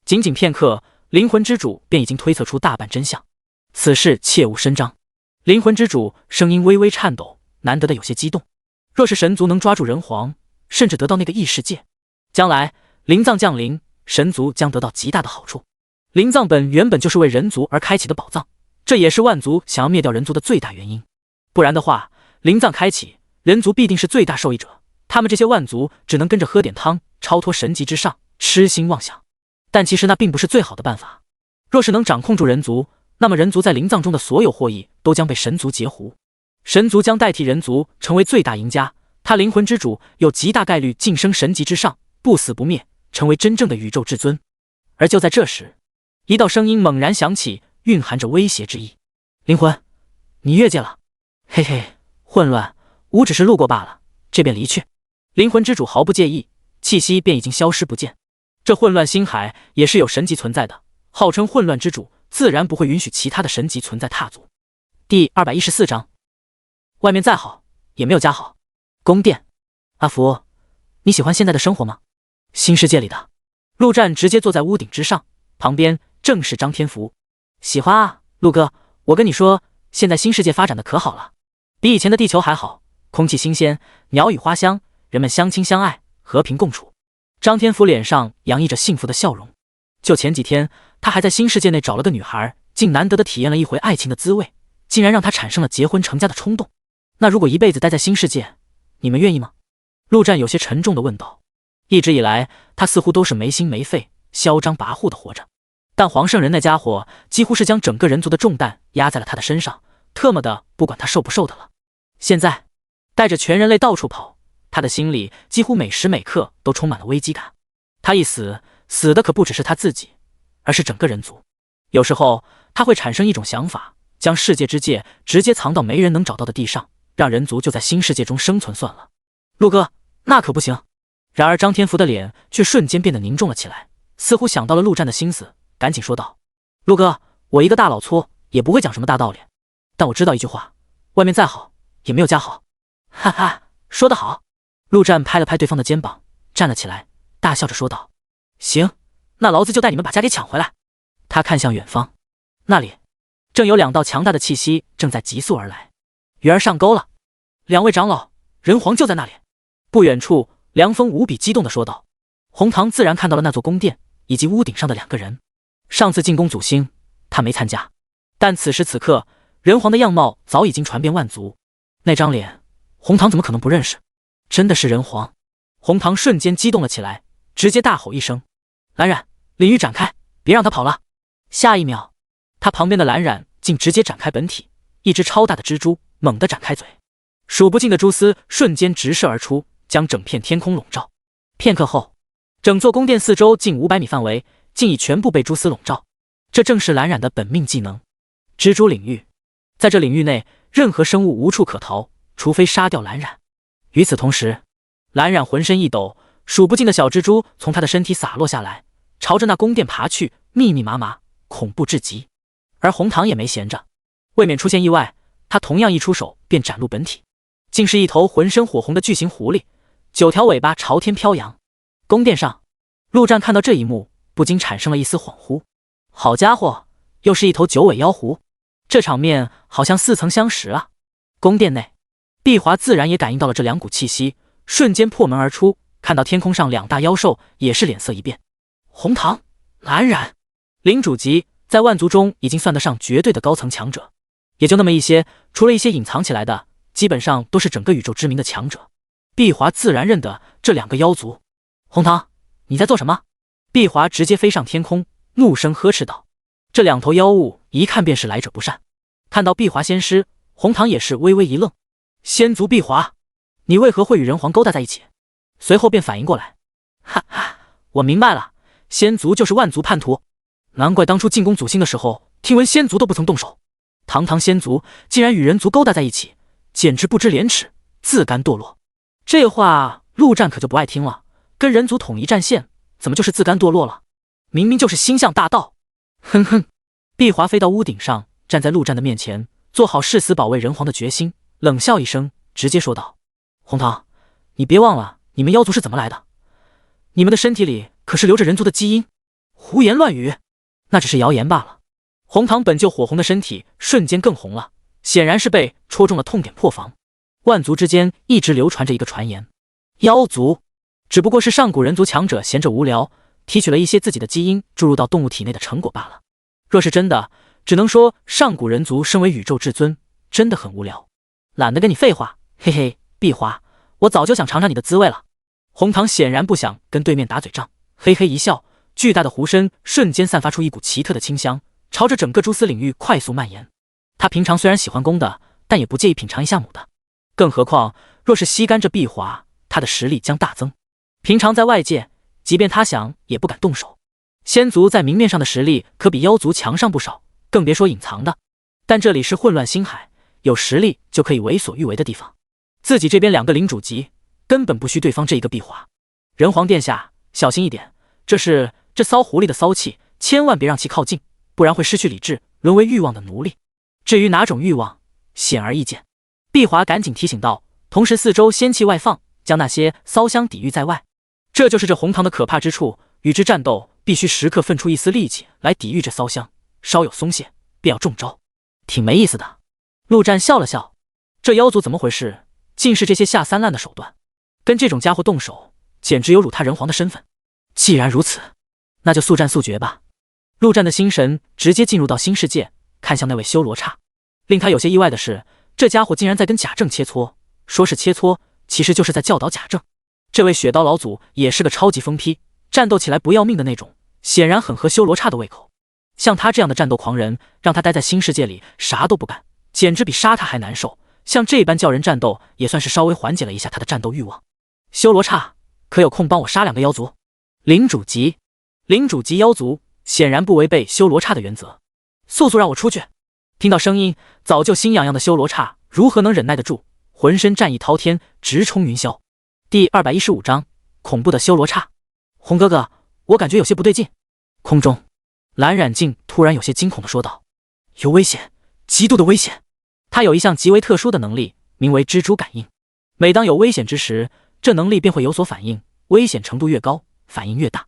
仅仅片刻，灵魂之主便已经推测出大半真相。此事切勿声张。灵魂之主声音微微颤抖，难得的有些激动。若是神族能抓住人皇，甚至得到那个异世界，将来灵藏降临，神族将得到极大的好处。灵藏原本就是为人族而开启的宝藏，这也是万族想要灭掉人族的最大原因。不然的话，灵藏开启，人族必定是最大受益者，他们这些万族只能跟着喝点汤，超脱神级之上，痴心妄想。但其实那并不是最好的办法。若是能掌控住人族，那么人族在灵藏中的所有获益都将被神族截胡，神族将代替人族成为最大赢家，他灵魂之主有极大概率晋升神级之上，不死不灭，成为真正的宇宙至尊。而就在这时，一道声音猛然响起，蕴含着威胁之意：灵魂，你越界了。嘿嘿，混乱，吾只是路过罢了，这便离去。灵魂之主毫不介意，气息便已经消失不见。这混乱星海也是有神级存在的，号称混乱之主，自然不会允许其他的神级存在踏足。第214章，外面再好也没有家好。宫殿，阿福，你喜欢现在的生活吗？新世界里的陆战直接坐在屋顶之上，旁边正是张天福。喜欢啊，陆哥，我跟你说，现在新世界发展的可好了，比以前的地球还好，空气新鲜，鸟语花香，人们相亲相爱，和平共处。张天福脸上洋溢着幸福的笑容。就前几天，他还在新世界内找了个女孩，竟难得的体验了一回爱情的滋味，竟然让他产生了结婚成家的冲动。那如果一辈子待在新世界，你们愿意吗？陆战有些沉重的问道。一直以来，他似乎都是没心没肺、嚣张跋扈的活着，但黄圣人那家伙几乎是将整个人族的重担压在了他的身上，特么的不管他受不受的了。现在带着全人类到处跑，他的心里几乎每时每刻都充满了危机感。他一死，死的可不只是他自己，而是整个人族。有时候他会产生一种想法，将世界之戒直接藏到没人能找到的地上，让人族就在新世界中生存算了。陆哥，那可不行。然而张天福的脸却瞬间变得凝重了起来，似乎想到了陆战的心思，赶紧说道：陆哥，我一个大老粗也不会讲什么大道理，但我知道一句话，外面再好也没有家好。哈哈，说得好。陆战拍了拍对方的肩膀，站了起来，大笑着说道：行，那老子就带你们把家给抢回来。他看向远方，那里正有2道强大的气息正在急速而来。鱼儿上钩了，2位长老，人皇就在那里。不远处，凉风无比激动地说道。红堂自然看到了那座宫殿以及屋顶上的2个人。上次进攻祖星，他没参加，但此时此刻，人皇的样貌早已经传遍万族。那张脸，红堂怎么可能不认识？真的是人皇！红堂瞬间激动了起来，直接大吼一声：蓝染，领域展开，别让他跑了！下一秒，他旁边的蓝染竟直接展开本体，一只超大的蜘蛛猛地展开嘴，数不尽的蛛丝瞬间直射而出，将整片天空笼罩。片刻后，整座宫殿四周近500米范围竟已全部被蛛丝笼罩。这正是蓝染的本命技能——蜘蛛领域。在这领域内，任何生物无处可逃，除非杀掉蓝染。与此同时，蓝染浑身一抖，数不尽的小蜘蛛从他的身体洒落下来，朝着那宫殿爬去，密密麻麻，恐怖至极。而红糖也没闲着，未免出现意外，他同样一出手便展露本体，竟是一头浑身火红的巨型狐狸，9条尾巴朝天飘扬。宫殿上，陆战看到这一幕，不禁产生了一丝恍惚。好家伙，又是一头9尾妖狐，这场面好像似曾相识啊！宫殿内，碧华自然也感应到了这两股气息，瞬间破门而出，看到天空上2大妖兽，也是脸色一变。红糖、蓝染、领主级在万族中已经算得上绝对的高层强者，也就那么一些，除了一些隐藏起来的，基本上都是整个宇宙知名的强者。碧华自然认得这2个妖族。红糖，你在做什么？碧华直接飞上天空，怒声呵斥道。这2头妖物一看便是来者不善，看到碧华仙师，红糖也是微微一愣。仙族碧华，你为何会与人皇勾搭在一起？随后便反应过来，哈哈，我明白了，仙族就是万族叛徒，难怪当初进攻祖星的时候，听闻仙族都不曾动手，堂堂仙族竟然与人族勾搭在一起，简直不知廉耻，自甘堕落。这话陆战可就不爱听了，跟人族统一战线，怎么就是自甘堕落了？明明就是星象大盗。哼哼，碧华飞到屋顶上，站在陆战的面前，做好誓死保卫人皇的决心，冷笑一声，直接说道：红糖，你别忘了你们妖族是怎么来的，你们的身体里可是流着人族的基因，胡言乱语，那只是谣言罢了。红糖本就火红的身体瞬间更红了，显然是被戳中了痛点破防。万族之间一直流传着一个传言，妖族只不过是上古人族强者闲着无聊，提取了一些自己的基因注入到动物体内的成果罢了。若是真的，只能说上古人族身为宇宙至尊，真的很无聊，懒得跟你废话。嘿嘿，碧华，我早就想尝尝你的滋味了。红糖显然不想跟对面打嘴仗，嘿嘿一笑，巨大的壶身瞬间散发出一股奇特的清香，朝着整个蛛丝领域快速蔓延。他平常虽然喜欢公的，但也不介意品尝一下母的，更何况若是吸干这碧华，他的实力将大增。平常在外界，即便他想也不敢动手。仙族在明面上的实力可比妖族强上不少，更别说隐藏的。但这里是混乱星海，有实力就可以为所欲为的地方。自己这边2个领主级，根本不需对方这一个碧华。人皇殿下，小心一点，这骚狐狸的骚气，千万别让其靠近，不然会失去理智，沦为欲望的奴隶。至于哪种欲望，显而易见。碧华赶紧提醒道，同时四周仙气外放，将那些骚香抵御在外。这就是这红糖的可怕之处，与之战斗必须时刻分出一丝力气来抵御这骚香，稍有松懈便要中招，挺没意思的。陆战笑了笑，这妖族怎么回事，竟是这些下三滥的手段，跟这种家伙动手，简直有辱他人皇的身份。既然如此，那就速战速决吧。陆战的心神直接进入到新世界，看向那位修罗刹。令他有些意外的是，这家伙竟然在跟贾政切磋，说是切磋，其实就是在教导贾政。这位雪刀老祖也是个超级疯批，战斗起来不要命的那种，显然很合修罗刹的胃口。像他这样的战斗狂人，让他待在新世界里啥都不干，简直比杀他还难受。像这般叫人战斗，也算是稍微缓解了一下他的战斗欲望。修罗刹，可有空帮我杀2个妖族？领主级妖族显然不违背修罗刹的原则，速速让我出去！听到声音，早就心痒痒的修罗刹如何能忍耐得住，浑身战意滔天，直冲云霄。第215章，恐怖的修罗刹。红哥哥，我感觉有些不对劲。空中，蓝染镜突然有些惊恐地说道：有危险，极度的危险。他有一项极为特殊的能力，名为蜘蛛感应。每当有危险之时，这能力便会有所反应，危险程度越高，反应越大。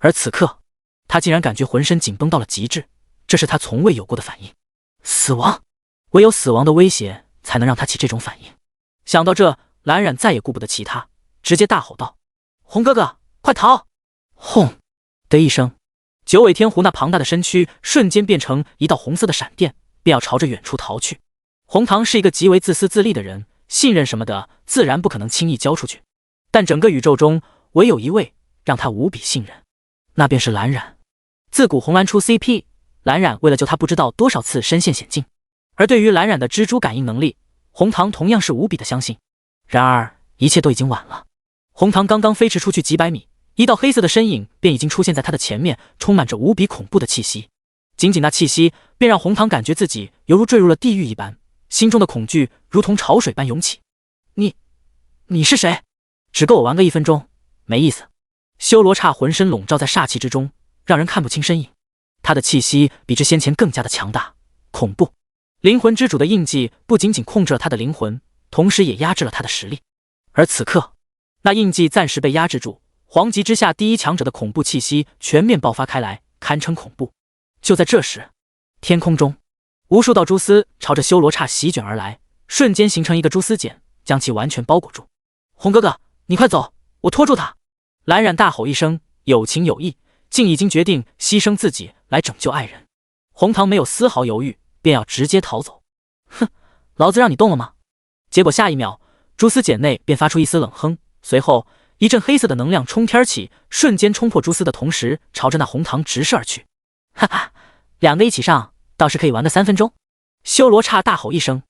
而此刻，他竟然感觉浑身紧绷到了极致，这是他从未有过的反应。死亡，唯有死亡的威胁才能让他起这种反应。想到这，蓝染再也顾不得其他，直接大吼道：红哥哥，快逃！轰的一声，9尾天狐那庞大的身躯瞬间变成一道红色的闪电，便要朝着远处逃去。红糖是一个极为自私自利的人，信任什么的自然不可能轻易交出去，但整个宇宙中唯有一位让他无比信任，那便是蓝染。自古红蓝出 CP， 蓝染为了救他不知道多少次身陷险境，而对于蓝染的蜘蛛感应能力，红糖同样是无比的相信。然而一切都已经晚了，红糖刚刚飞驰出去几百米，一道黑色的身影便已经出现在他的前面，充满着无比恐怖的气息。仅仅那气息，便让红糖感觉自己犹如坠入了地狱一般，心中的恐惧如同潮水般涌起。你是谁？只够我玩个1分钟，没意思。修罗刹浑身笼罩在煞气之中，让人看不清身影。他的气息比之先前更加的强大、恐怖。灵魂之主的印记不仅仅控制了他的灵魂，同时也压制了他的实力。而此刻，那印记暂时被压制住，黄级之下第一强者的恐怖气息全面爆发开来，堪称恐怖。就在这时，天空中无数道蛛丝朝着修罗刹席卷而来，瞬间形成一个蛛丝茧，将其完全包裹住。红哥哥，你快走，我拖住他！蓝染大吼一声，有情有义，竟已经决定牺牲自己来拯救爱人。红糖没有丝毫犹豫，便要直接逃走。哼，老子让你动了吗？结果下一秒，蛛丝茧内便发出一丝冷哼，随后一阵黑色的能量冲天起，瞬间冲破蛛丝的同时，朝着那红糖直射而去。哈哈，两个一起上，倒是可以玩个3分钟。修罗刹大吼一声，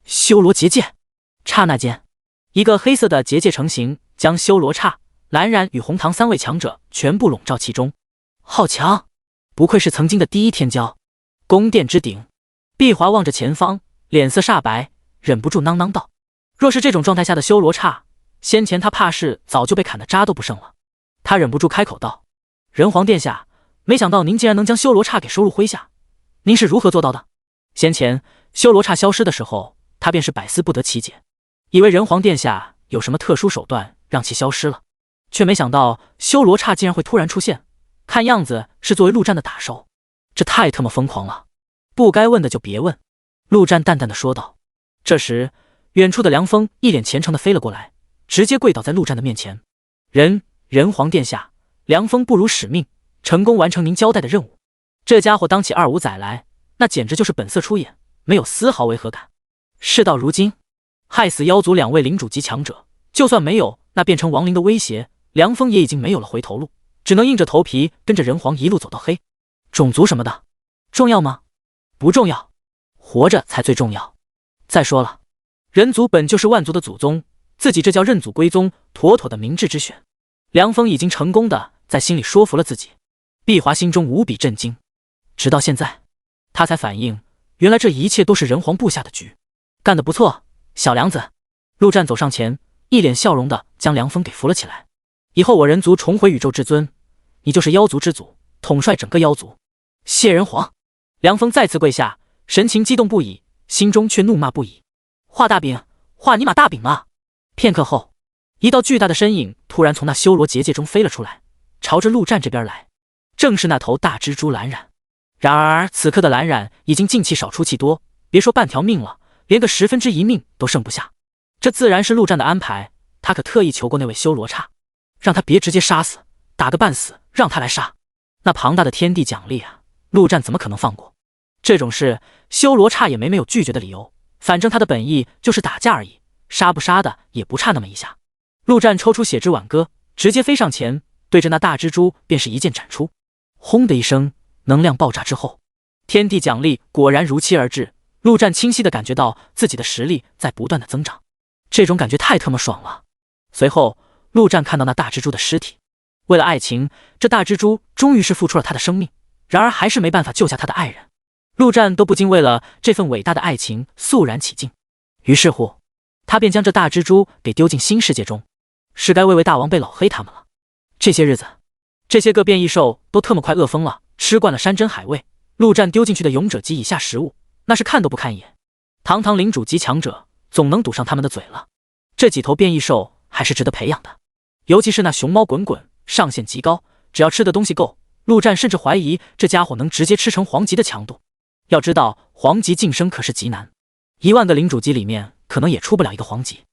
修罗结界！刹那间，一个黑色的结界成型，将修罗刹、蓝染与红糖3位强者全部笼罩其中。好强，不愧是曾经的第一天骄。宫殿之顶，碧华望着前方，脸色煞白，忍不住囔囔道：若是这种状态下的修罗刹，先前他怕是早就被砍得渣都不剩了。他忍不住开口道：人皇殿下，没想到您竟然能将修罗刹给收入麾下，您是如何做到的？先前修罗刹消失的时候，他便是百思不得其解，以为人皇殿下有什么特殊手段让其消失了，却没想到修罗刹竟然会突然出现，看样子是作为陆战的打手，这太他妈疯狂了！不该问的就别问。陆战淡淡的说道。这时，远处的凉风一脸虔诚的飞了过来，直接跪倒在陆战的面前。人皇殿下，凉风不辱使命，成功完成您交代的任务。这家伙当起2五仔来，那简直就是本色出演，没有丝毫违和感。事到如今，害死妖族2位领主级强者，就算没有那变成亡灵的威胁，凉风也已经没有了回头路，只能硬着头皮跟着人皇一路走到黑。种族什么的，重要吗？不重要，活着才最重要。再说了，人族本就是万族的祖宗，自己这叫认祖归宗，妥妥的明智之选。凉风已经成功的在心里说服了自己。碧华心中无比震惊，直到现在，他才反应，原来这一切都是人皇布下的局。干得不错，小梁子。陆战走上前，一脸笑容的将凉风给扶了起来。以后我人族重回宇宙至尊，你就是妖族之祖，统帅整个妖族。谢人皇。凉风再次跪下，神情激动不已，心中却怒骂不已。画大饼，画你妈大饼啊！片刻后，一道巨大的身影突然从那修罗结界中飞了出来，朝着陆战这边来，正是那头大蜘蛛蓝染。然而此刻的蓝染已经进气少出气多，别说半条命了，连个1/10命都剩不下。这自然是陆战的安排，他可特意求过那位修罗刹，让他别直接杀死，打个半死，让他来杀。那庞大的天地奖励啊，陆战怎么可能放过？这种事，修罗刹也没有拒绝的理由，反正他的本意就是打架而已，杀不杀的也不差那么一下。陆战抽出血之挽歌，直接飞上前，对着那大蜘蛛便是一剑斩出。轰的一声，能量爆炸之后，天地奖励果然如期而至。陆战清晰地感觉到自己的实力在不断的增长，这种感觉太他妈爽了。随后，陆战看到那大蜘蛛的尸体。为了爱情，这大蜘蛛终于是付出了他的生命，然而还是没办法救下他的爱人。陆战都不禁为了这份伟大的爱情肃然起敬。于是乎，他便将这大蜘蛛给丢进新世界中。是该喂大王贝老黑他们了。这些日子，这些个变异兽都特么快饿疯了，吃惯了山珍海味，陆战丢进去的勇者级以下食物，那是看都不看一眼。堂堂领主级强者，总能堵上他们的嘴了。这几头变异兽还是值得培养的，尤其是那熊猫滚滚，上限极高，只要吃的东西够，陆战甚至怀疑这家伙能直接吃成黄级的强度。要知道，黄级晋升可是极难，1万个领主级里面可能也出不了一个黄级。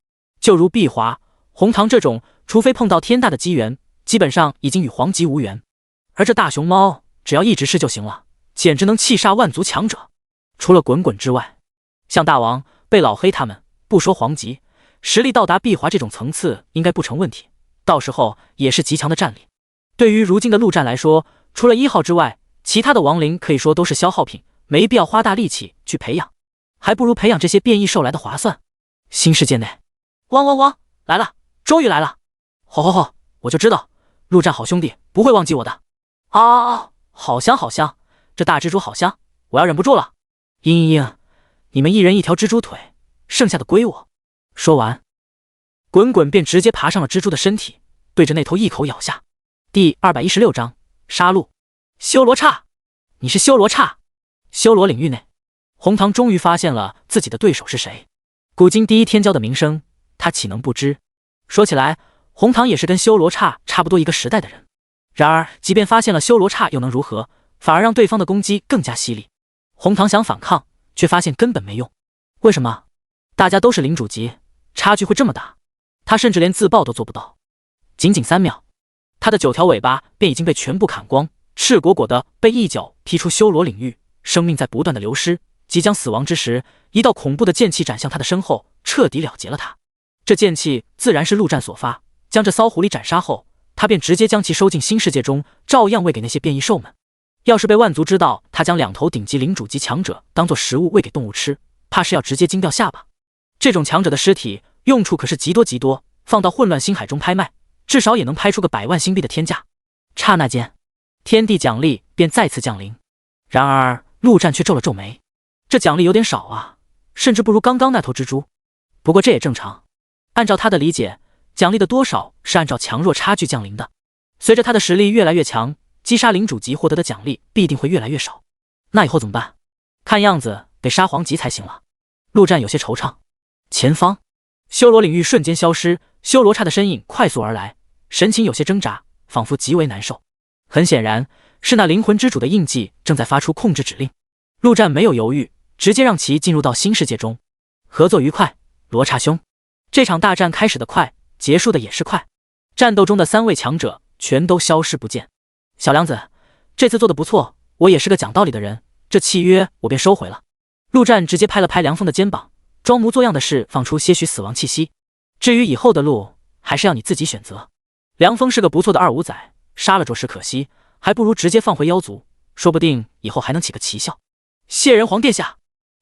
就如碧华、红糖这种，除非碰到天大的机缘，基本上已经与黄级无缘。而这大熊猫，只要一直吃就行了，简直能气杀万族强者。除了滚滚之外，像大王、贝老黑他们，不说黄级，实力到达碧华这种层次应该不成问题，到时候也是极强的战力。对于如今的陆战来说，除了1号之外，其他的亡灵可以说都是消耗品，没必要花大力气去培养，还不如培养这些变异兽来的划算。新世界内，汪汪汪，来了，终于来了！吼，我就知道，陆战好兄弟不会忘记我的。好香好香，这大蜘蛛好香，我要忍不住了。嘤，你们一人一条蜘蛛腿，剩下的归我。说完，滚滚便直接爬上了蜘蛛的身体，对着那头一口咬下。第216章杀戮。修罗刹，你是修罗刹？修罗领域内，红糖终于发现了自己的对手是谁。古今第一天骄的名声，他岂能不知？说起来，红糖也是跟修罗刹差不多一个时代的人。然而，即便发现了修罗刹又能如何？反而让对方的攻击更加犀利。红糖想反抗，却发现根本没用。为什么？大家都是领主级，差距会这么大？他甚至连自爆都做不到。仅仅3秒，他的9条尾巴便已经被全部砍光，赤果果的被一脚踢出修罗领域，生命在不断的流失。即将死亡之时，一道恐怖的剑气斩向他的身后，彻底了结了他。这剑气自然是陆战所发，将这骚狐狸斩杀后，他便直接将其收进新世界中，照样喂给那些变异兽们。要是被万族知道他将2头顶级领主级强者当做食物喂给动物吃，怕是要直接惊掉下巴。这种强者的尸体用处可是极多，放到混乱星海中拍卖，至少也能拍出个100万星币的天价。刹那间，天地奖励便再次降临。然而陆战却皱了皱眉，这奖励有点少啊，甚至不如刚刚那头蜘蛛。不过这也正常，按照他的理解，奖励的多少是按照强弱差距降临的。随着他的实力越来越强，击杀领主级获得的奖励必定会越来越少。那以后怎么办？看样子得杀皇级才行了。陆战有些惆怅。前方，修罗领域瞬间消失，修罗刹的身影快速而来，神情有些挣扎，仿佛极为难受。很显然，是那灵魂之主的印记正在发出控制指令。陆战没有犹豫，直接让其进入到新世界中。合作愉快，罗刹兄。这场大战开始的快，结束的也是快。战斗中的3位强者全都消失不见。小梁子，这次做的不错，我也是个讲道理的人，这契约我便收回了。陆战直接拍了拍梁峰的肩膀，装模作样的是放出些许死亡气息。至于以后的路，还是要你自己选择。梁峰是个不错的2五仔，杀了着实可惜，还不如直接放回妖族，说不定以后还能起个奇效。谢人皇殿下。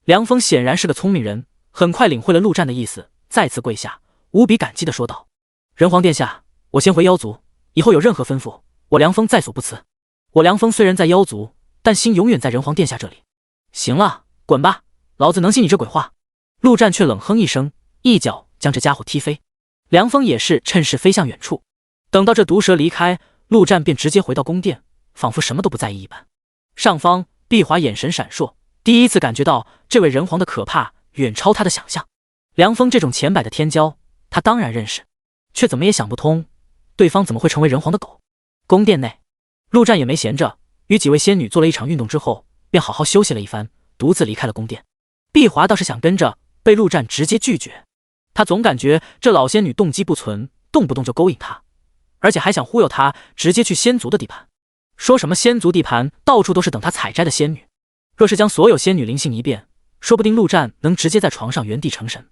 梁峰显然是个聪明人，很快领会了陆战的意思，再次跪下，无比感激的说道：人皇殿下，我先回妖族，以后有任何吩咐，我梁峰在所不辞。我梁峰虽然在妖族，但心永远在人皇殿下这里。行了，滚吧，老子能信你这鬼话。陆战却冷哼一声，一脚将这家伙踢飞。梁峰也是趁势飞向远处。等到这毒蛇离开，陆战便直接回到宫殿，仿佛什么都不在意一般。上方，碧华眼神闪烁，第一次感觉到这位人皇的可怕远超他的想象。梁峰这种前百的天骄，他当然认识，却怎么也想不通，对方怎么会成为人皇的狗。宫殿内，陆战也没闲着，与几位仙女做了一场运动之后，便好好休息了一番，独自离开了宫殿。碧华倒是想跟着，被陆战直接拒绝。他总感觉这老仙女动机不纯，动不动就勾引他，而且还想忽悠他直接去仙族的地盘。说什么仙族地盘到处都是等他采摘的仙女，若是将所有仙女灵性一遍，说不定陆战能直接在床上原地成神。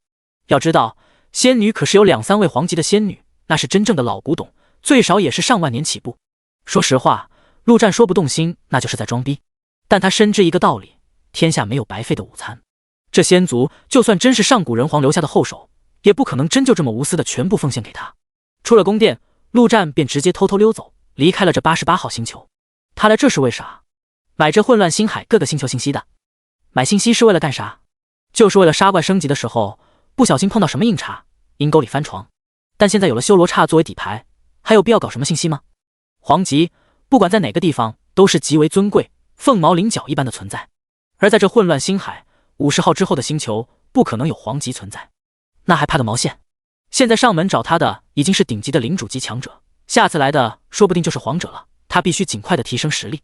要知道，仙女可是有2、3位皇级的仙女，那是真正的老古董，最少也是上万年起步。说实话，陆战说不动心，那就是在装逼。但他深知一个道理，天下没有白费的午餐。这仙族就算真是上古人皇留下的后手，也不可能真就这么无私的全部奉献给他。出了宫殿，陆战便直接偷偷溜走，离开了这88号星球。他来这是为啥？买这混乱星海各个星球信息的。买信息是为了干啥？就是为了杀怪升级的时候不小心碰到什么硬茬，阴沟里翻床。但现在有了修罗刹作为底牌，还有必要搞什么信息吗？皇级不管在哪个地方都是极为尊贵，凤毛麟角一般的存在。而在这混乱星海50号之后的星球，不可能有皇级存在，那还怕个毛线？现在上门找他的已经是顶级的领主级强者，下次来的说不定就是皇者了。他必须尽快的提升实力，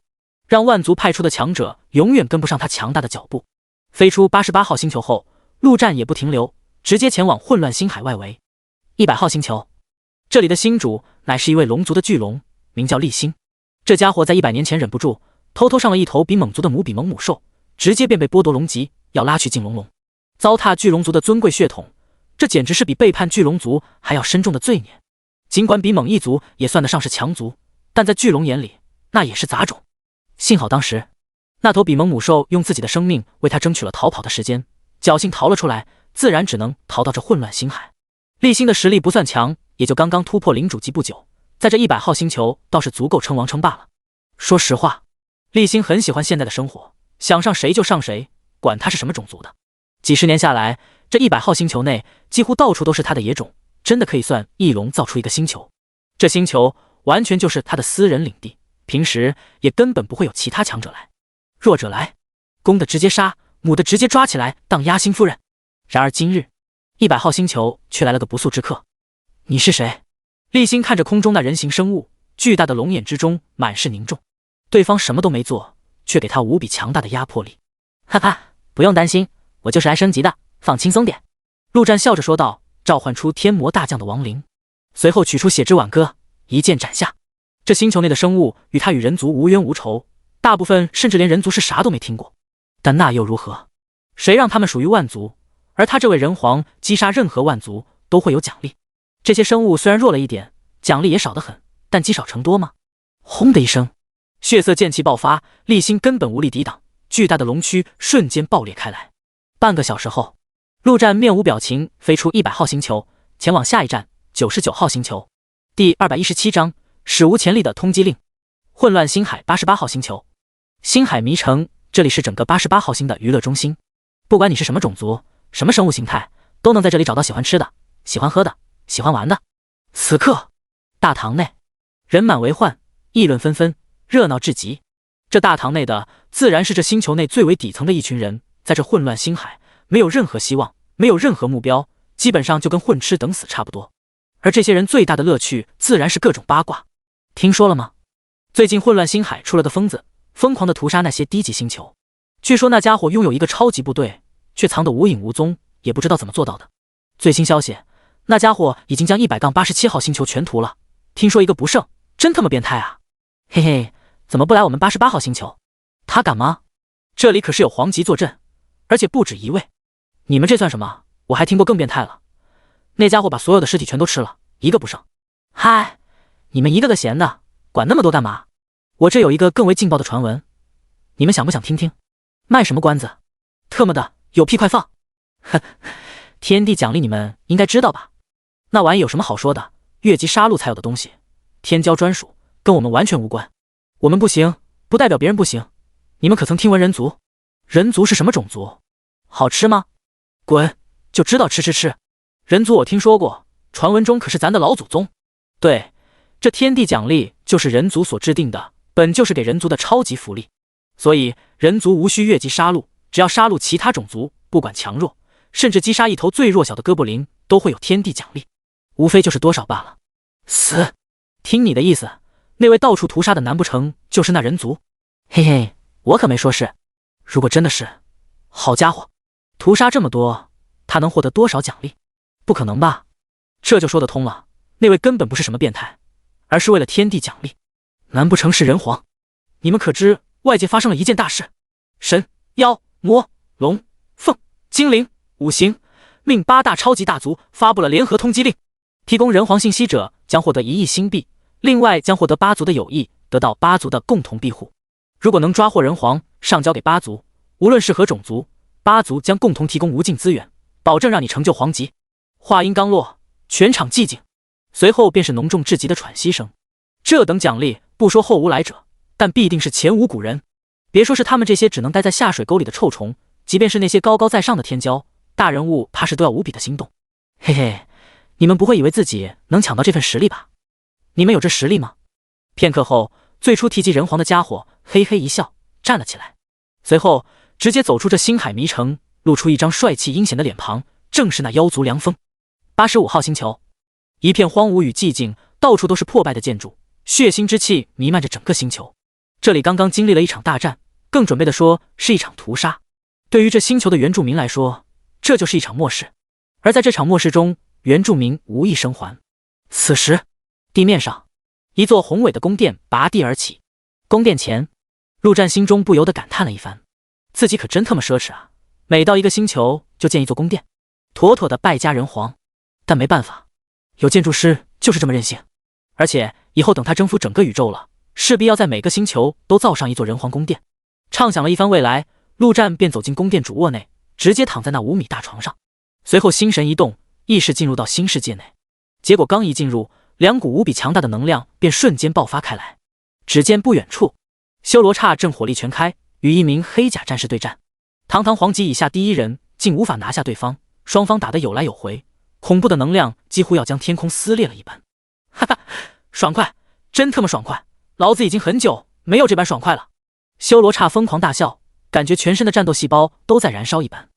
让万族派出的强者永远跟不上他强大的脚步。飞出88号星球后，陆战也不停留，直接前往混乱星海外围。100号星球，这里的星主乃是一位龙族的巨龙，名叫厉星。这家伙在100年前忍不住偷偷上了一头比猛族的比猛母兽，直接便被剥夺龙籍，要拉去进龙笼，糟蹋巨龙族的尊贵血统，这简直是比背叛巨龙族还要深重的罪孽。尽管比猛一族也算得上是强族，但在巨龙眼里那也是杂种。幸好当时那头比猛母兽用自己的生命为他争取了逃跑的时间，侥幸逃了出来，自然只能逃到这混乱星海。厉星的实力不算强，也就刚刚突破领主级不久，在这100号星球倒是足够称王称霸了。说实话，立新很喜欢现在的生活，想上谁就上谁，管他是什么种族的。几十年下来，这100号星球内几乎到处都是他的野种，真的可以算翼龙造出一个星球。这星球完全就是他的私人领地，平时也根本不会有其他强者来。弱者来，公的直接杀，母的直接抓起来当压心夫人。然而今日，100号星球却来了个不速之客。你是谁？立新看着空中那人形生物，巨大的龙眼之中满是凝重。对方什么都没做，却给他无比强大的压迫力。哈哈，不用担心，我就是来升级的，放轻松点。陆战笑着说道，召唤出天魔大将的亡灵，随后取出血之挽歌，一剑斩下。这星球内的生物与他与人族无冤无仇，大部分甚至连人族是啥都没听过。但那又如何？谁让他们属于万族？而他这位人皇击杀任何万族都会有奖励。这些生物虽然弱了一点，奖励也少得很，但积少成多吗？轰的一声，血色剑气爆发，立新根本无力抵挡，巨大的龙躯瞬间爆裂开来。半个小时后，陆战面无表情飞出100号星球，前往下一站99号星球。第217章史无前例的通缉令。混乱星海88号星球，星海迷城，这里是整个88号星的娱乐中心。不管你是什么种族，什么生物形态，都能在这里找到喜欢吃的、喜欢喝的、喜欢玩的。此刻，大堂内人满为患，议论纷纷，热闹至极。这大堂内的自然是这星球内最为底层的一群人，在这混乱星海没有任何希望，没有任何目标，基本上就跟混吃等死差不多。而这些人最大的乐趣自然是各种八卦。听说了吗？最近混乱星海出了个疯子，疯狂地屠杀那些低级星球。据说那家伙拥有一个超级部队，却藏得无影无踪，也不知道怎么做到的。最新消息，那家伙已经将187号星球全屠了，听说一个不剩，真他妈变态啊！嘿嘿，怎么不来我们88号星球？他敢吗？这里可是有皇级坐镇，而且不止一位。你们这算什么？我还听过更变态了，那家伙把所有的尸体全都吃了，一个不剩。嗨，你们一个个闲的，管那么多干嘛？我这有一个更为劲爆的传闻，你们想不想听听？卖什么关子？特么的，有屁快放！哼，天地奖励你们应该知道吧？那玩意有什么好说的？越级杀戮才有的东西，天骄专属，跟我们完全无关。我们不行，不代表别人不行。你们可曾听闻人族？人族是什么种族？好吃吗？滚，就知道吃吃吃。人族我听说过，传闻中可是咱的老祖宗。对，这天地奖励就是人族所制定的，本就是给人族的超级福利。所以人族无需越级杀戮，只要杀戮其他种族，不管强弱，甚至击杀一头最弱小的哥布林，都会有天地奖励，无非就是多少罢了。死！听你的意思，那位到处屠杀的难不成就是那人族？嘿嘿，我可没说是。如果真的是，好家伙，屠杀这么多，他能获得多少奖励？不可能吧？这就说得通了，那位根本不是什么变态，而是为了天地奖励。难不成是人皇？你们可知外界发生了一件大事？神、妖、魔、龙、凤、精灵五行命8大超级大族发布了联合通缉令，提供人皇信息者将获得1亿星币，另外将获得8族的友谊，得到8族的共同庇护。如果能抓获人皇，上交给8族，无论是何种族，8族将共同提供无尽资源，保证让你成就皇级。话音刚落，全场寂静，随后便是浓重至极的喘息声。这等奖励不说后无来者，但必定是前无古人。别说是他们这些只能待在下水沟里的臭虫，即便是那些高高在上的天骄大人物，怕是都要无比的心动。嘿嘿，你们不会以为自己能抢到这份实力吧？你们有这实力吗？片刻后，最初提及人皇的家伙嘿嘿一笑，站了起来，随后直接走出这星海迷城，露出一张帅气阴险的脸庞，正是那妖族凉风。85号星球，一片荒芜与寂静，到处都是破败的建筑，血腥之气弥漫着整个星球。这里刚刚经历了一场大战，更准备的说是一场屠杀。对于这星球的原住民来说，这就是一场末世。而在这场末世中，原住民无一生还。此时，地面上一座宏伟的宫殿拔地而起。宫殿前，陆战心中不由得感叹了一番，自己可真他妈奢侈啊！每到一个星球就建一座宫殿，妥妥的败家人皇。但没办法，有建筑师就是这么任性。而且以后等他征服整个宇宙了，势必要在每个星球都造上一座人皇宫殿。畅想了一番未来，陆战便走进宫殿主卧内，直接躺在那5米大床上。随后心神一动，意识进入到新世界内。结果刚一进入，2股无比强大的能量便瞬间爆发开来。只见不远处，修罗刹正火力全开，与一名黑甲战士对战。堂堂黄级以下第一人，竟无法拿下对方，双方打得有来有回，恐怖的能量几乎要将天空撕裂了一般。哈哈，爽快，真特么爽快！老子已经很久没有这般爽快了。修罗刹疯狂大笑，感觉全身的战斗细胞都在燃烧一般。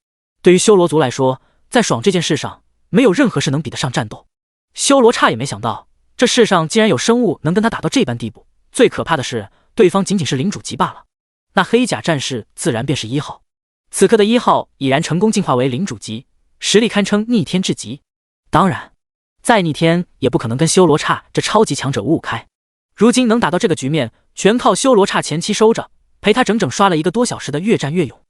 对于修罗族来说，在爽这件事上，没有任何事能比得上战斗。修罗刹也没想到，这世上竟然有生物能跟他打到这般地步。最可怕的是，对方仅仅是领主级罢了。那黑甲战士自然便是1号。此刻的1号已然成功进化为领主级，实力堪称逆天至极。当然，再逆天也不可能跟修罗刹这超级强者五五开。如今能打到这个局面，全靠修罗刹前期收着，陪他整整刷了1个多小时的越战越勇，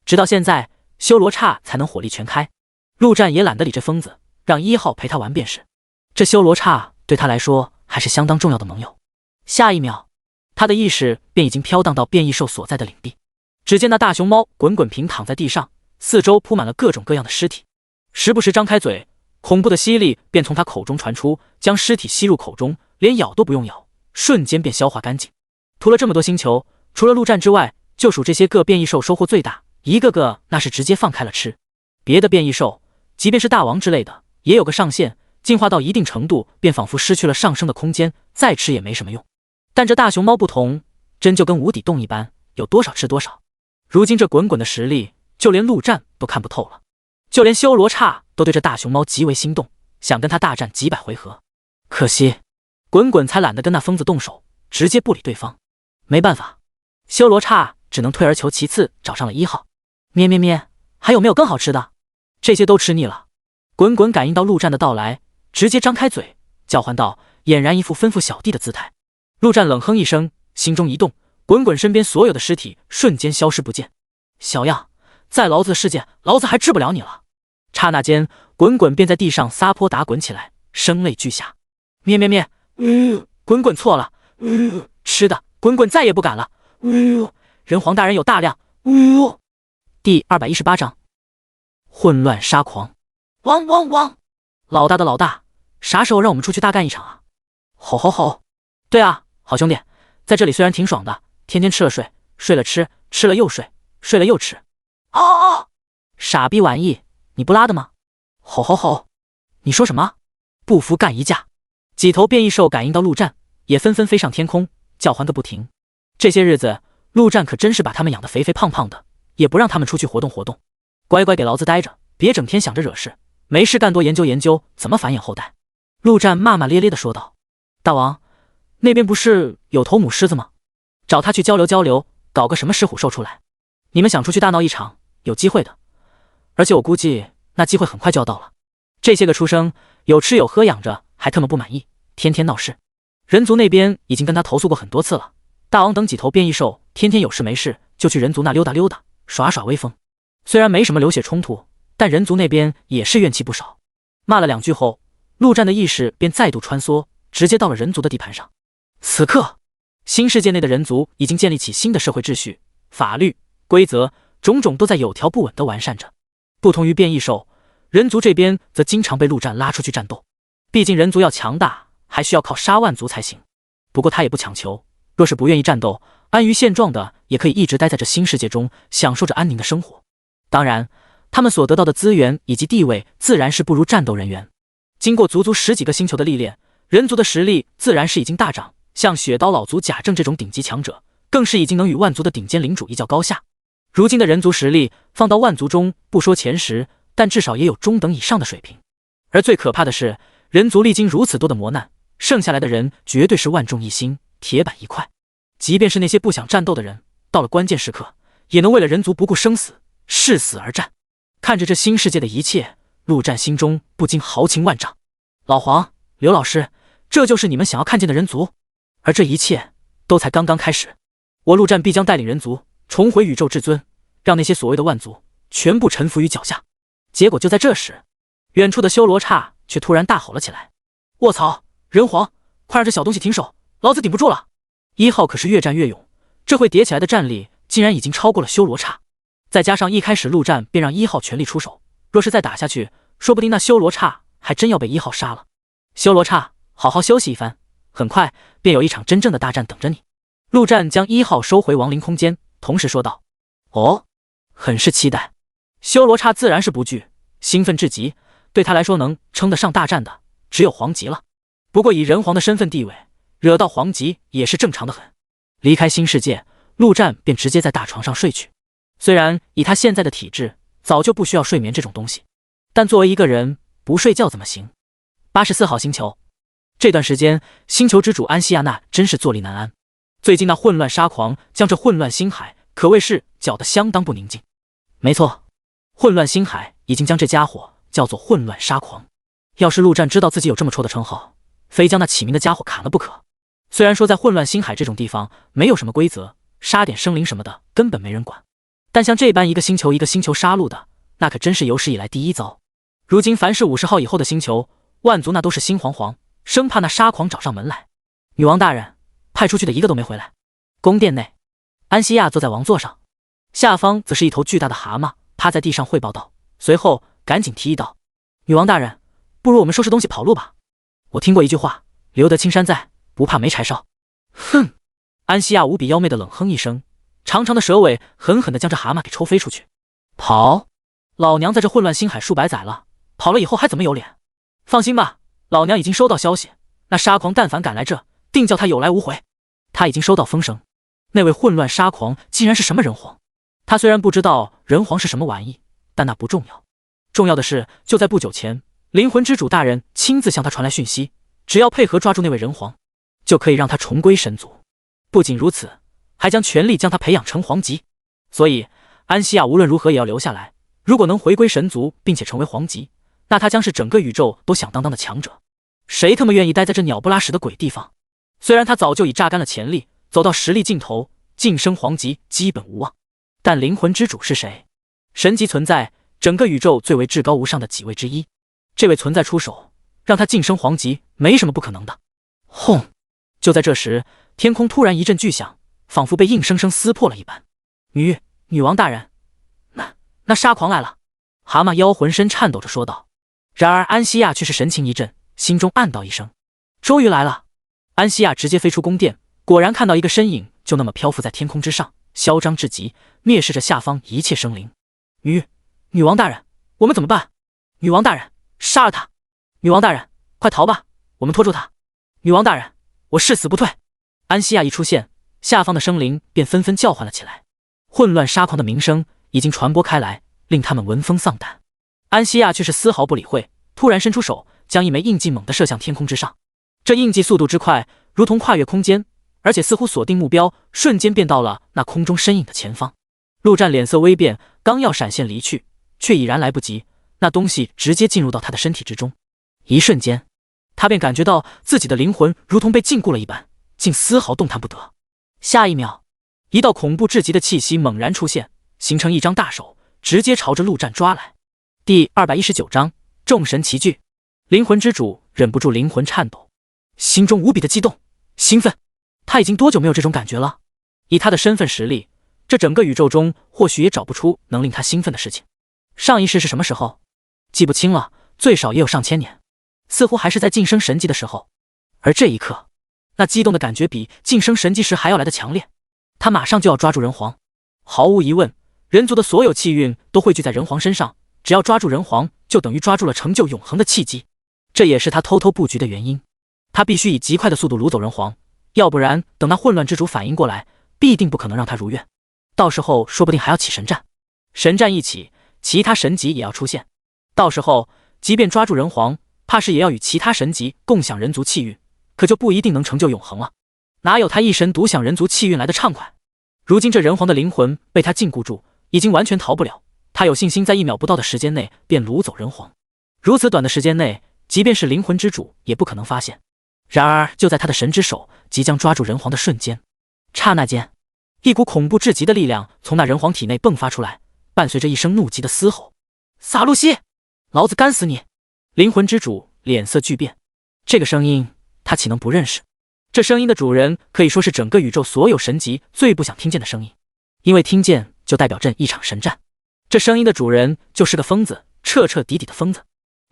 直到现在修罗刹才能火力全开。陆战也懒得理这疯子，让1号陪他玩便是。这修罗刹对他来说还是相当重要的盟友。下一秒，他的意识便已经飘荡到变异兽所在的领地。只见那大熊猫滚滚平躺在地上，四周铺满了各种各样的尸体，时不时张开嘴，恐怖的吸力便从他口中传出，将尸体吸入口中，连咬都不用咬，瞬间便消化干净。屠了这么多星球，除了陆战之外，就属这些个变异兽收获最大，一个个那是直接放开了吃。别的变异兽，即便是大王之类的，也有个上限，进化到一定程度便仿佛失去了上升的空间，再吃也没什么用。但这大熊猫不同，真就跟无底洞一般，有多少吃多少。如今这滚滚的实力，就连陆战都看不透了，就连修罗刹都对这大熊猫极为心动，想跟他大战几百回合。可惜滚滚才懒得跟那疯子动手，直接不理对方。没办法，修罗刹只能退而求其次，找上了1号。咩咩咩，还有没有更好吃的？这些都吃腻了。滚滚感应到陆战的到来，直接张开嘴叫唤道，俨然一副吩咐小弟的姿态。陆战冷哼一声，心中一动，滚滚身边所有的尸体瞬间消失不见。小样，在劳子的世界，劳子还治不了你了。刹那间，滚滚便在地上撒泼打滚起来，声泪俱下。咩咩咩，滚滚错了，吃的滚滚再也不敢了。人皇大人有大量。第218章，混乱杀狂。汪汪汪！老大的老大，啥时候让我们出去大干一场啊？吼吼吼！对啊，好兄弟，在这里虽然挺爽的，天天吃了睡，睡了吃，吃了又睡，睡了又吃。哦！傻逼玩意，你不拉的吗？吼吼吼！你说什么？不服干一架！几头变异兽感应到陆战，也纷纷飞上天空，叫唤个不停。这些日子，陆战可真是把他们养得肥肥胖胖的，也不让他们出去活动活动，乖乖给老子待着，别整天想着惹事，没事干多研究研究怎么繁衍后代。陆战骂骂咧咧地说道：“大王，那边不是有头母狮子吗？找他去交流交流，搞个什么狮虎兽出来。你们想出去大闹一场，有机会的。而且我估计那机会很快就要到了。这些个书生有吃有喝养着，还特么不满意，天天闹事。人族那边已经跟他投诉过很多次了。大王等几头变异兽天天有事没事就去人族那溜达溜达，耍耍威风。虽然没什么流血冲突，但人族那边也是怨气不少。”骂了2句后，陆战的意识便再度穿梭，直接到了人族的地盘上。此刻，新世界内的人族已经建立起新的社会秩序，法律、规则种种都在有条不紊地完善着。不同于变异兽，人族这边则经常被陆战拉出去战斗。毕竟人族要强大，还需要靠杀万族才行。不过他也不强求，若是不愿意战斗，安于现状的也可以一直待在这新世界中，享受着安宁的生活。当然，他们所得到的资源以及地位自然是不如战斗人员。经过足足10几个星球的历练，人族的实力自然是已经大涨，像雪刀老族贾正这种顶级强者，更是已经能与万族的顶尖领主一较高下。如今的人族实力放到万族中，不说前10，但至少也有中等以上的水平。而最可怕的是，人族历经如此多的磨难，剩下来的人绝对是万众一心，铁板一块。即便是那些不想战斗的人，到了关键时刻，也能为了人族不顾生死，誓死而战。看着这新世界的一切，陆战心中不禁豪情万丈。老黄、刘老师，这就是你们想要看见的人族，而这一切都才刚刚开始。我陆战必将带领人族重回宇宙至尊，让那些所谓的万族全部臣服于脚下。结果就在这时，远处的修罗刹却突然大吼了起来：“卧槽！人皇，快让这小东西停手，老子顶不住了！”1号可是越战越勇，这会叠起来的战力竟然已经超过了修罗刹。再加上一开始陆战便让1号全力出手，若是再打下去，说不定那修罗刹还真要被1号杀了。修罗刹，好好休息一番，很快便有一场真正的大战等着你。陆战将1号收回亡灵空间，同时说道：“哦，很是期待。”修罗刹自然是不惧，兴奋至极。对他来说，能称得上大战的只有黄级了。不过以人皇的身份地位，惹到黄级也是正常的很。离开新世界，陆战便直接在大床上睡去。虽然以他现在的体质，早就不需要睡眠这种东西，但作为一个人，不睡觉怎么行？84号星球，这段时间，星球之主安西亚那真是坐立难安。最近那混乱沙狂将这混乱星海可谓是搅得相当不宁静。没错，混乱星海已经将这家伙叫做混乱沙狂。要是陆战知道自己有这么戳的称号，非将那起名的家伙砍了不可。虽然说在混乱星海这种地方没有什么规则，杀点生灵什么的根本没人管，但像这般一个星球一个星球杀戮的，那可真是有史以来第一遭。如今凡是50号以后的星球，万族那都是心惶惶，生怕那沙狂找上门来。女王大人，派出去的一个都没回来。宫殿内，安西亚坐在王座上，下方则是一头巨大的蛤蟆趴在地上汇报道，随后赶紧提议道：“女王大人，不如我们收拾东西跑路吧。我听过一句话，留得青山在，不怕没柴烧。”哼！安西亚无比妖媚的冷哼一声，长长的蛇尾狠狠地将这蛤蟆给抽飞出去。跑！老娘在这混乱星海数百载了，跑了以后还怎么有脸？放心吧，老娘已经收到消息，那沙狂但凡敢来这，定叫他有来无回。他已经收到风声，那位混乱沙狂竟然是什么人皇。他虽然不知道人皇是什么玩意，但那不重要。重要的是，就在不久前，灵魂之主大人亲自向他传来讯息，只要配合抓住那位人皇，就可以让他重归神族。不仅如此，还将全力将他培养成皇级。所以安西亚无论如何也要留下来，如果能回归神族并且成为皇级，那他将是整个宇宙都响当当的强者。谁他妈愿意待在这鸟不拉屎的鬼地方？虽然他早就已榨干了潜力，走到实力尽头，晋升皇级基本无望，但灵魂之主是谁？神级存在，整个宇宙最为至高无上的几位之一。这位存在出手，让他晋升皇级没什么不可能的。轰！就在这时，天空突然一阵巨响，仿佛被硬生生撕破了一般。女王大人，那沙狂来了！蛤蟆妖浑身颤抖着说道。然而安西亚却是神情一震，心中暗道一声：终于来了！安西亚直接飞出宫殿，果然看到一个身影就那么漂浮在天空之上，嚣张至极，蔑视着下方一切生灵。女王大人，我们怎么办？女王大人，杀了他！女王大人，快逃吧，我们拖住他！女王大人，我誓死不退！安西亚一出现，下方的生灵便纷纷叫唤了起来。混乱沙狂的名声已经传播开来，令他们闻风丧胆。安西亚却是丝毫不理会，突然伸出手，将一枚印记猛地射向天空之上。这印记速度之快，如同跨越空间，而且似乎锁定目标，瞬间便到了那空中身影的前方。陆战脸色微变，刚要闪现离去，却已然来不及，那东西直接进入到他的身体之中。一瞬间，他便感觉到自己的灵魂如同被禁锢了一般，竟丝毫动弹不得。下一秒，一道恐怖至极的气息猛然出现，形成一张大手，直接朝着陆战抓来。第219章众神齐聚。灵魂之主忍不住灵魂颤抖，心中无比的激动兴奋。他已经多久没有这种感觉了？以他的身份实力，这整个宇宙中或许也找不出能令他兴奋的事情。上一世是什么时候？记不清了，最少也有上千年，似乎还是在晋升神级的时候。而这一刻，那激动的感觉比晋升神级时还要来得强烈。他马上就要抓住人皇，毫无疑问，人族的所有气运都汇聚在人皇身上，只要抓住人皇，就等于抓住了成就永恒的契机。这也是他偷偷布局的原因。他必须以极快的速度掳走人皇，要不然等那混乱之主反应过来，必定不可能让他如愿。到时候说不定还要起神战，神战一起，其他神级也要出现。到时候即便抓住人皇，怕是也要与其他神级共享人族气运，可就不一定能成就永恒了。哪有他一神独享人族气运来的畅快？如今这人皇的灵魂被他禁锢住，已经完全逃不了。他有信心在1秒不到的时间内便掳走人皇。如此短的时间内，即便是灵魂之主也不可能发现。然而就在他的神之手即将抓住人皇的瞬间，刹那间，一股恐怖至极的力量从那人皇体内迸发出来，伴随着一声怒极的嘶吼：萨路西，老子干死你！灵魂之主脸色巨变，这个声音他岂能不认识？这声音的主人可以说是整个宇宙所有神级最不想听见的声音，因为听见就代表着一场神战。这声音的主人就是个疯子，彻彻底底的疯子。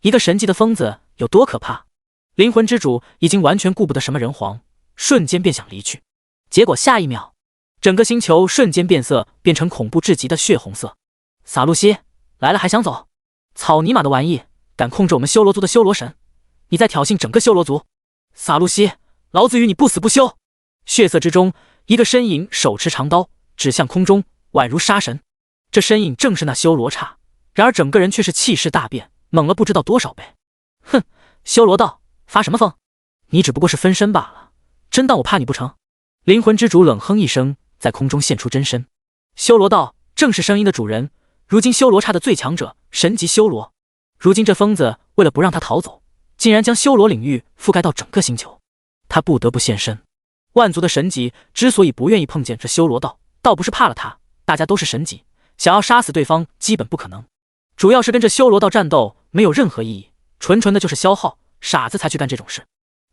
一个神级的疯子有多可怕？灵魂之主已经完全顾不得什么人皇，瞬间便想离去。结果下一秒，整个星球瞬间变色，变成恐怖至极的血红色。撒路西，来了还想走？草泥马的玩意，敢控制我们修罗族的修罗神，你在挑衅整个修罗族！撒路西，老子与你不死不休！血色之中，一个身影手持长刀，指向空中，宛如杀神。这身影正是那修罗刹，然而整个人却是气势大变，猛了不知道多少倍。哼，修罗道，发什么疯？你只不过是分身罢了，真当我怕你不成？灵魂之主冷哼一声，在空中现出真身。修罗道正是声音的主人，如今修罗刹的最强者，神级修罗。如今这疯子为了不让他逃走，竟然将修罗领域覆盖到整个星球，他不得不现身。万族的神级之所以不愿意碰见这修罗道，倒不是怕了他，大家都是神级，想要杀死对方基本不可能。主要是跟这修罗道战斗没有任何意义，纯纯的就是消耗，傻子才去干这种事。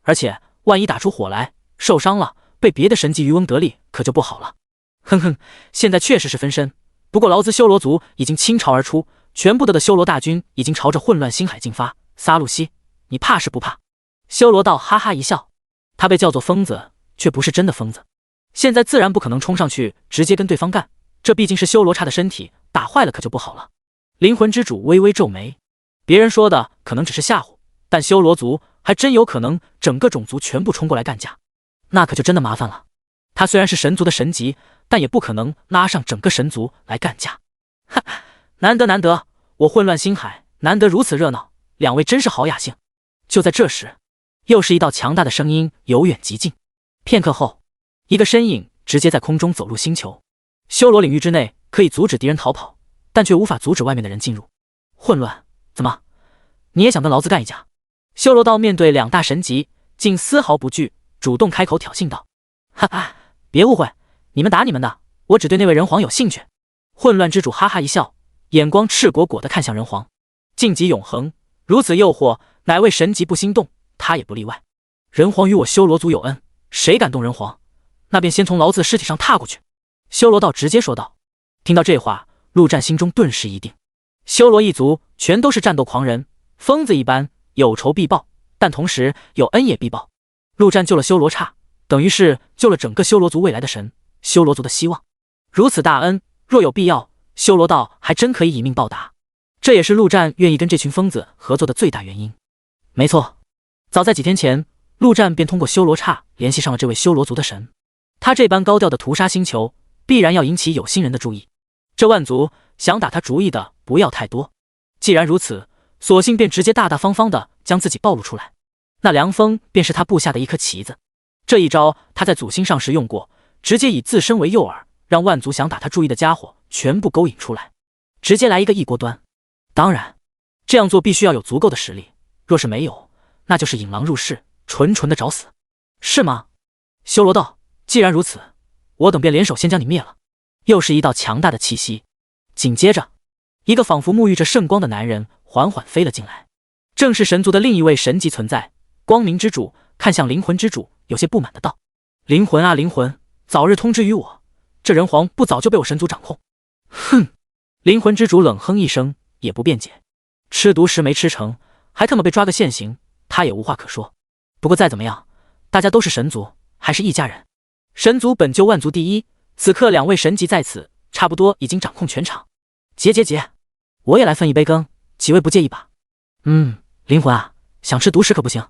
而且万一打出火来，受伤了，被别的神级渔翁得利，可就不好了。哼哼，现在确实是分身，不过劳资修罗族已经倾巢而出，全部的修罗大军已经朝着混乱星海进发。撒路西，你怕是不怕？修罗道哈哈一笑，他被叫做疯子，却不是真的疯子。现在自然不可能冲上去直接跟对方干，这毕竟是修罗刹的身体，打坏了可就不好了。灵魂之主微微皱眉，别人说的可能只是吓唬，但修罗族还真有可能整个种族全部冲过来干架，那可就真的麻烦了。他虽然是神族的神级，但也不可能拉上整个神族来干架。哈，难得难得，我混乱星海难得如此热闹，两位真是好雅兴。就在这时，又是一道强大的声音由远及近。片刻后，一个身影直接在空中走入星球。修罗领域之内可以阻止敌人逃跑，但却无法阻止外面的人进入。混乱，怎么你也想跟老子干一架？修罗道面对两大神级，竟丝毫不惧，主动开口挑衅道：哈哈，别误会，你们打你们的，我只对那位人皇有兴趣。混乱之主哈哈一笑，眼光赤果果地看向人皇。晋级永恒，如此诱惑，哪位神级不心动？他也不例外。人皇与我修罗族有恩，谁敢动人皇，那便先从老子的尸体上踏过去。修罗道直接说道。听到这话，陆战心中顿时一定。修罗一族全都是战斗狂人，疯子一般，有仇必报，但同时有恩也必报。陆战救了修罗刹，等于是救了整个修罗族未来的神，修罗族的希望。如此大恩，若有必要，修罗道还真可以以命报答。这也是陆战愿意跟这群疯子合作的最大原因。没错，早在几天前，陆战便通过修罗刹联系上了这位修罗族的神。他这般高调的屠杀星球，必然要引起有心人的注意。这万族想打他主意的不要太多。既然如此，索性便直接大大方方的将自己暴露出来。那凉风便是他布下的一颗棋子。这一招他在祖星上时用过，直接以自身为诱饵，让万族想打他注意的家伙全部勾引出来，直接来一个一锅端。当然，这样做必须要有足够的实力，若是没有，那就是引狼入室，纯纯的找死，是吗？修罗道，既然如此，我等便联手先将你灭了。又是一道强大的气息，紧接着，一个仿佛沐浴着圣光的男人缓缓飞了进来，正是神族的另一位神级存在，光明之主。看向灵魂之主，有些不满的道：灵魂啊灵魂，早日通知于我，这人皇不早就被我神族掌控。哼！灵魂之主冷哼一声，也不辩解，吃独食没吃成，还他妈被抓个现行，他也无话可说。不过再怎么样，大家都是神族，还是一家人。神族本就万族第一，此刻两位神级在此，差不多已经掌控全场。结，我也来分一杯羹，几位不介意吧？灵魂啊，想吃独食可不行。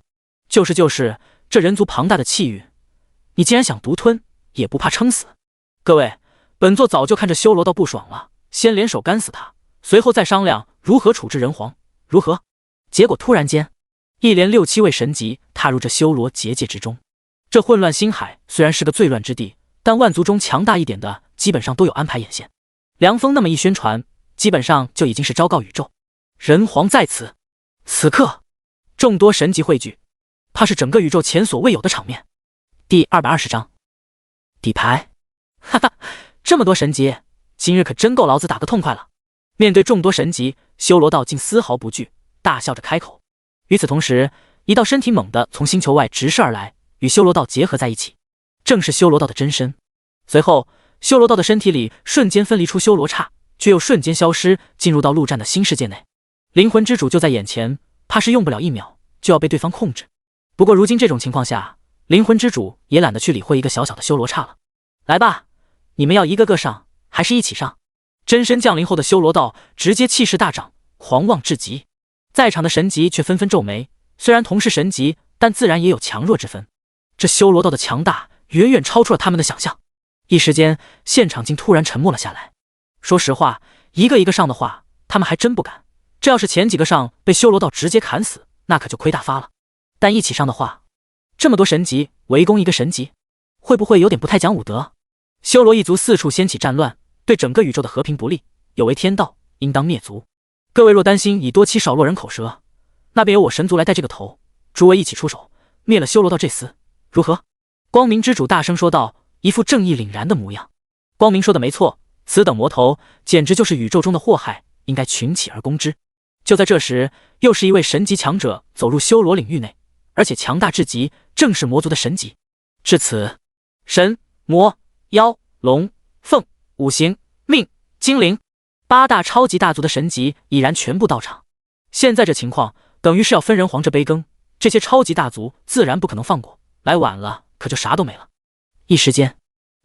就是，这人族庞大的气运，你既然想独吞，也不怕撑死。各位，本座早就看着修罗道不爽了，先联手干死他，随后再商量如何处置人皇，如何？结果突然间，一连6、7位神级踏入这修罗结界之中。这混乱星海虽然是个最乱之地，但万族中强大一点的基本上都有安排眼线。凉风那么一宣传，基本上就已经是昭告宇宙，人皇在此。此刻，众多神级汇聚，怕是整个宇宙前所未有的场面。第220章底牌。哈哈，这么多神级，今日可真够老子打个痛快了。面对众多神级，修罗道竟丝毫不惧，大笑着开口。与此同时，一道身体猛地从星球外直射而来，与修罗道结合在一起，正是修罗道的真身。随后，修罗道的身体里瞬间分离出修罗刹，却又瞬间消失，进入到陆战的新世界内。灵魂之主就在眼前，怕是用不了1秒就要被对方控制。不过如今这种情况下，灵魂之主也懒得去理会一个小小的修罗刹了。来吧，你们要一个个上，还是一起上？真身降临后的修罗道直接气势大涨，狂妄至极。在场的神级却纷纷皱眉，虽然同是神级，但自然也有强弱之分。这修罗道的强大远远超出了他们的想象。一时间，现场竟突然沉默了下来。说实话，一个一个上的话，他们还真不敢。这要是前几个上被修罗道直接砍死，那可就亏大发了。但一起上的话，这么多神级围攻一个神级，会不会有点不太讲武德？修罗一族四处掀起战乱，对整个宇宙的和平不利，有违天道，应当灭族。各位若担心以多欺少落人口舌，那便由我神族来带这个头，诸位一起出手，灭了修罗道这厮，如何？光明之主大声说道，一副正义凛然的模样。光明说的没错，此等魔头简直就是宇宙中的祸害，应该群起而攻之。就在这时，又是一位神级强者走入修罗领域内，而且强大至极，正是魔族的神级。至此，神、魔、妖、龙、凤、五行、命、精灵八大超级大族的神级已然全部到场。现在这情况，等于是要分人皇这杯羹，这些超级大族自然不可能放过，来晚了可就啥都没了。一时间，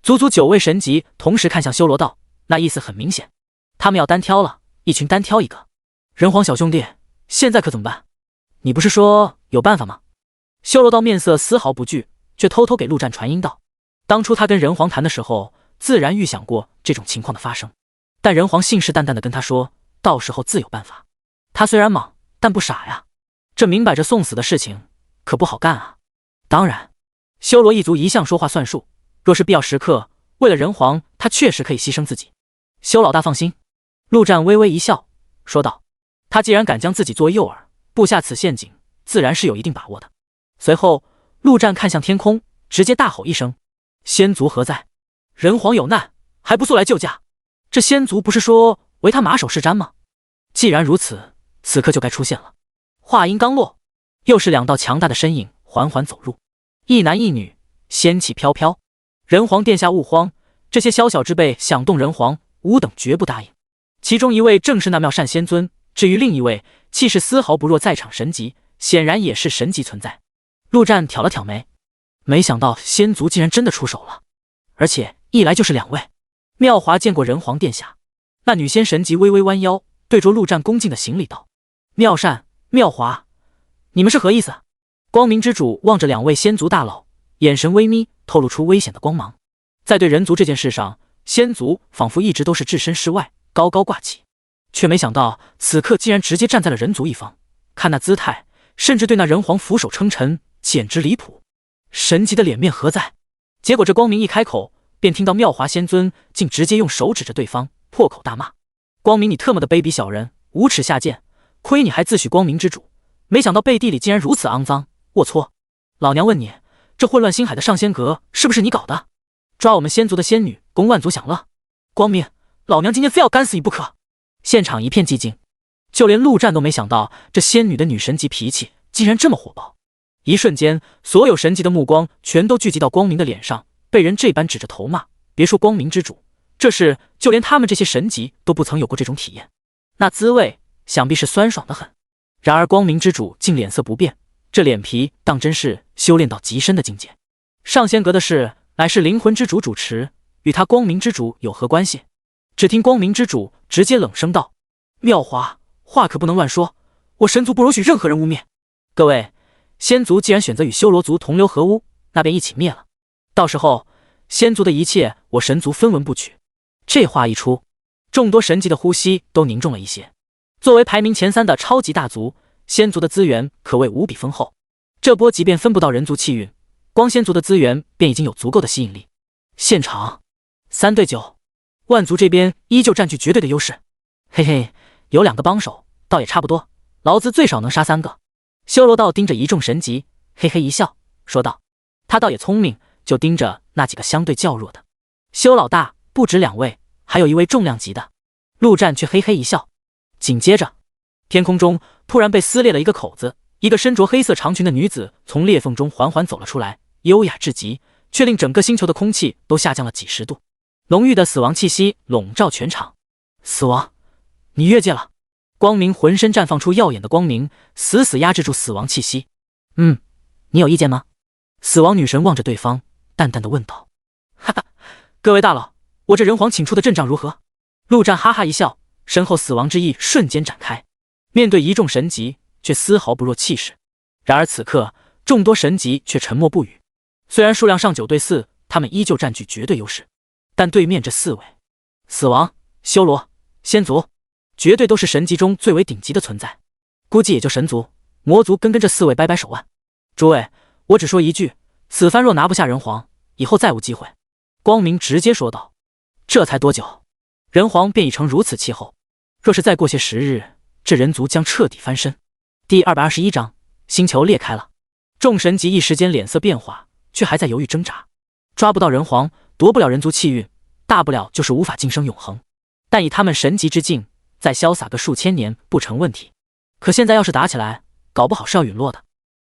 足足9位神级同时看向修罗道，那意思很明显，他们要单挑了，一群单挑一个。人皇小兄弟，现在可怎么办？你不是说有办法吗？修罗道面色丝毫不惧，却偷偷给陆战传音道。当初他跟人皇谈的时候，自然预想过这种情况的发生，但人皇信誓旦旦地跟他说，到时候自有办法。他虽然莽，但不傻呀，这明摆着送死的事情可不好干啊。当然，修罗一族一向说话算数，若是必要时刻，为了人皇，他确实可以牺牲自己。修老大放心。陆战微微一笑，说道，他既然敢将自己作为诱饵，布下此陷阱，自然是有一定把握的。随后，陆战看向天空，直接大吼一声，仙族何在？人皇有难，还不速来救驾？这仙族不是说为他马首是瞻吗？既然如此，此刻就该出现了。话音刚落，又是2道强大的身影缓缓走入，一男一女，仙气飘飘。人皇殿下勿慌，这些宵小之辈想动人皇，吾等绝不答应。其中一位正是那妙善仙尊，至于另一位，气势丝毫不弱在场神级，显然也是神级存在。陆战挑了挑眉，没想到仙族竟然真的出手了，而且一来就是2位。妙华见过人皇殿下，那女仙神级微微弯腰，对着陆战恭敬的行礼道：妙善、妙华，你们是何意思？光明之主望着2位仙族大佬，眼神微眯，透露出危险的光芒。在对人族这件事上，仙族仿佛一直都是置身事外，高高挂起，却没想到此刻竟然直接站在了人族一方，看那姿态，甚至对那人皇俯首称臣，简直离谱。神级的脸面何在？结果这光明一开口，便听到妙华仙尊竟直接用手指着对方，破口大骂：光明你特么的卑鄙小人，无耻下贱，亏你还自诩光明之主，没想到背地里竟然如此肮脏，龌龊！老娘问你，这混乱星海的上仙阁是不是你搞的？抓我们仙族的仙女，供万族享乐。光明，老娘今天非要干死你不可！现场一片寂静，就连陆战都没想到这仙女的女神级脾气竟然这么火爆。一瞬间，所有神级的目光全都聚集到光明的脸上，被人这般指着头骂，别说光明之主，这事就连他们这些神级都不曾有过这种体验，那滋味想必是酸爽的很。然而光明之主竟脸色不变，这脸皮当真是修炼到极深的境界。上仙阁的事乃是灵魂之主主持，与他光明之主有何关系？只听光明之主直接冷声道：妙华，话可不能乱说，我神族不容许任何人污蔑。各位，仙族既然选择与修罗族同流合污，那便一起灭了，到时候仙族的一切我神族分文不取。这话一出，众多神级的呼吸都凝重了一些。作为排名前3的超级大族，仙族的资源可谓无比丰厚，这波即便分不到人族气运，光仙族的资源便已经有足够的吸引力。现场3对9，万族这边依旧占据绝对的优势。嘿嘿，有2个帮手倒也差不多，老子最少能杀3个。修罗道盯着一众神级，嘿嘿一笑，说道：他倒也聪明，就盯着那几个相对较弱的。修老大不止2位，还有一位重量级的。陆战却嘿嘿一笑。紧接着，天空中突然被撕裂了一个口子，一个身着黑色长裙的女子从裂缝中缓缓走了出来，优雅至极，却令整个星球的空气都下降了几十度，浓郁的死亡气息笼罩全场。死亡，你越界了！光明浑身绽放出耀眼的光明，死死压制住死亡气息。你有意见吗？死亡女神望着对方，淡淡的问道：“哈哈，各位大佬，我这人皇请出的阵仗如何？”陆战哈哈一笑，身后死亡之意瞬间展开，面对一众神级，却丝毫不弱气势。然而此刻，众多神级却沉默不语。虽然数量上9对4，他们依旧占据绝对优势，但对面这4位死亡、修罗、仙族，绝对都是神级中最为顶级的存在，估计也就神族、魔族跟这4位掰掰手腕。诸位，我只说一句，此番若拿不下人皇，以后再无机会。光明直接说道。这才多久，人皇便已成如此气候，若是再过些时日，这人族将彻底翻身。第221章，星球裂开了。众神级一时间脸色变化，却还在犹豫挣扎。抓不到人皇，夺不了人族气运，大不了就是无法晋升永恒。但以他们神级之境，再潇洒个数千年不成问题。可现在要是打起来，搞不好是要陨落的。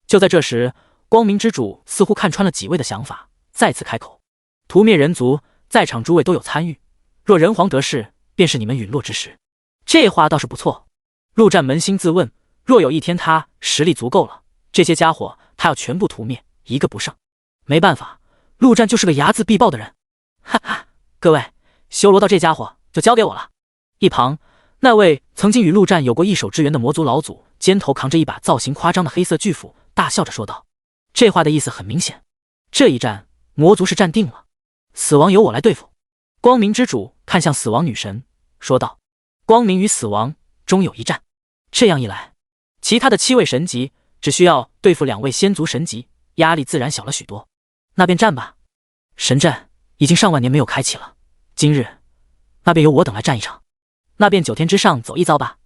就在这时，光明之主似乎看穿了几位的想法，再次开口：“屠灭人族，在场诸位都有参与，若人皇得势，便是你们陨落之时。”这话倒是不错。陆战扪心自问，若有一天他实力足够了，这些家伙他要全部屠灭，一个不剩。没办法，陆战就是个睚眦必报的人。哈哈，各位，修罗道这家伙就交给我了。一旁那位曾经与陆战有过一手之缘的魔族老祖，肩头扛着一把造型夸张的黑色巨斧，大笑着说道。这话的意思很明显，这一战魔族是站定了，死亡由我来对付。光明之主看向死亡女神，说道：“光明与死亡终有一战。”这样一来，其他的7位神级只需要对付2位仙族神级，压力自然小了许多。那便战吧。神阵已经上万年没有开启了，今日那便由我等来战一场。那便9天之上走一遭吧。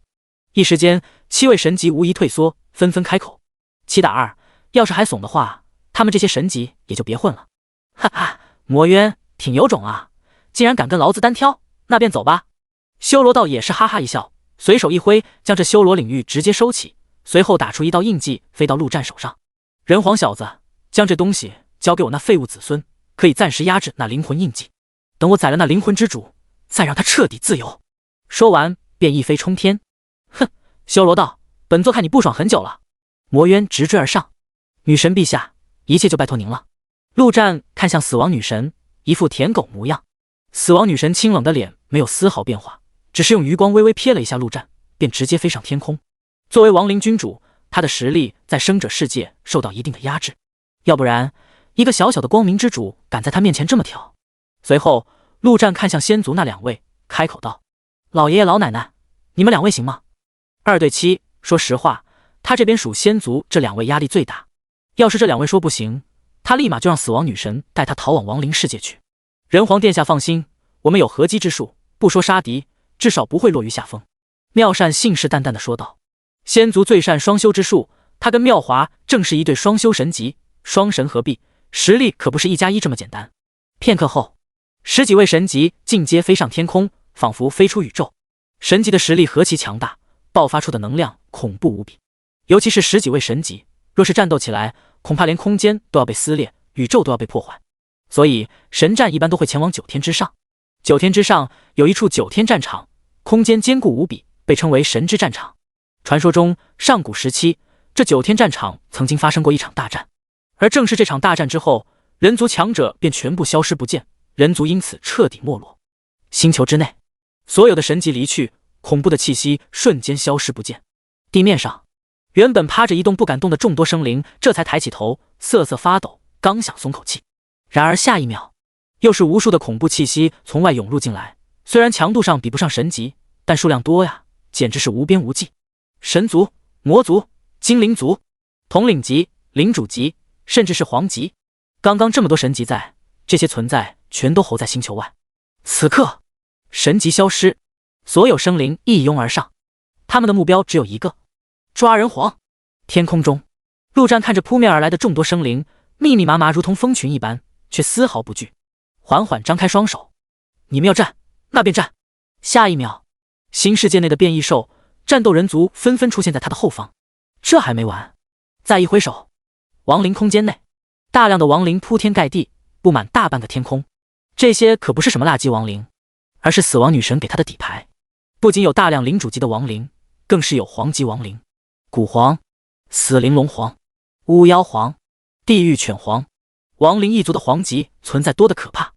一时间，7位神级无疑退缩，纷纷开口：“7打2，要是还怂的话，他们这些神级也就别混了。”哈哈，魔渊挺有种啊，竟然敢跟老子单挑，那便走吧。修罗道也是哈哈一笑，随手一挥，将这修罗领域直接收起，随后打出一道印记，飞到陆战手上。人皇小子，将这东西交给我那废物子孙，可以暂时压制那灵魂印记，等我宰了那灵魂之主，再让他彻底自由。说完便一飞冲天。哼，修罗道，本座看你不爽很久了。魔渊直追而上。女神陛下，一切就拜托您了。陆战看向死亡女神，一副舔狗模样。死亡女神清冷的脸没有丝毫变化，只是用余光微微瞥了一下陆战，便直接飞上天空。作为亡灵君主，他的实力在生者世界受到一定的压制，要不然一个小小的光明之主敢在他面前这么挑。随后陆战看向仙族那2位，开口道：“老爷爷老奶奶，你们2位行吗？2对7，说实话，他这边属仙族这2位压力最大。要是这2位说不行，他立马就让死亡女神带他逃往亡灵世界去。人皇殿下放心，我们有合击之术，不说杀敌，至少不会落于下风。”妙善信誓旦旦地说道。仙族最善双修之术，他跟妙华正是一对双修神级，双神合璧，实力可不是1+1这么简单。片刻后，10几位神级尽皆飞上天空，仿佛飞出宇宙。神级的实力何其强大，爆发出的能量恐怖无比。尤其是10几位神级，若是战斗起来，恐怕连空间都要被撕裂，宇宙都要被破坏。所以神战一般都会前往9天之上。9天之上有一处9天战场，空间坚固无比，被称为神之战场。传说中上古时期，这9天战场曾经发生过一场大战，而正是这场大战之后，人族强者便全部消失不见，人族因此彻底没落。星球之内，所有的神级离去，恐怖的气息瞬间消失不见。地面上，原本趴着一动不敢动的众多生灵这才抬起头，瑟瑟发抖，刚想松口气，然而下一秒，又是无数的恐怖气息从外涌入进来。虽然强度上比不上神级，但数量多呀，简直是无边无际。神族、魔族、精灵族、统领级、领主级，甚至是皇级，刚刚这么多神级在，这些存在全都候在星球外。此刻神级消失，所有生灵一拥而上，他们的目标只有一个：抓人皇。天空中，陆战看着扑面而来的众多生灵，密密麻麻如同蜂群一般，却丝毫不惧，缓缓张开双手。你们要战，那便战。下一秒，新世界内的变异兽、战斗人族纷纷出现在他的后方。这还没完，再一挥手，亡灵空间内，大量的亡灵铺天盖地，布满大半个天空。这些可不是什么垃圾亡灵，而是死亡女神给他的底牌。不仅有大量领主级的亡灵，更是有皇级亡灵，古皇、死灵龙皇、巫妖皇、地狱犬皇、亡灵一族的皇级存在多得可怕。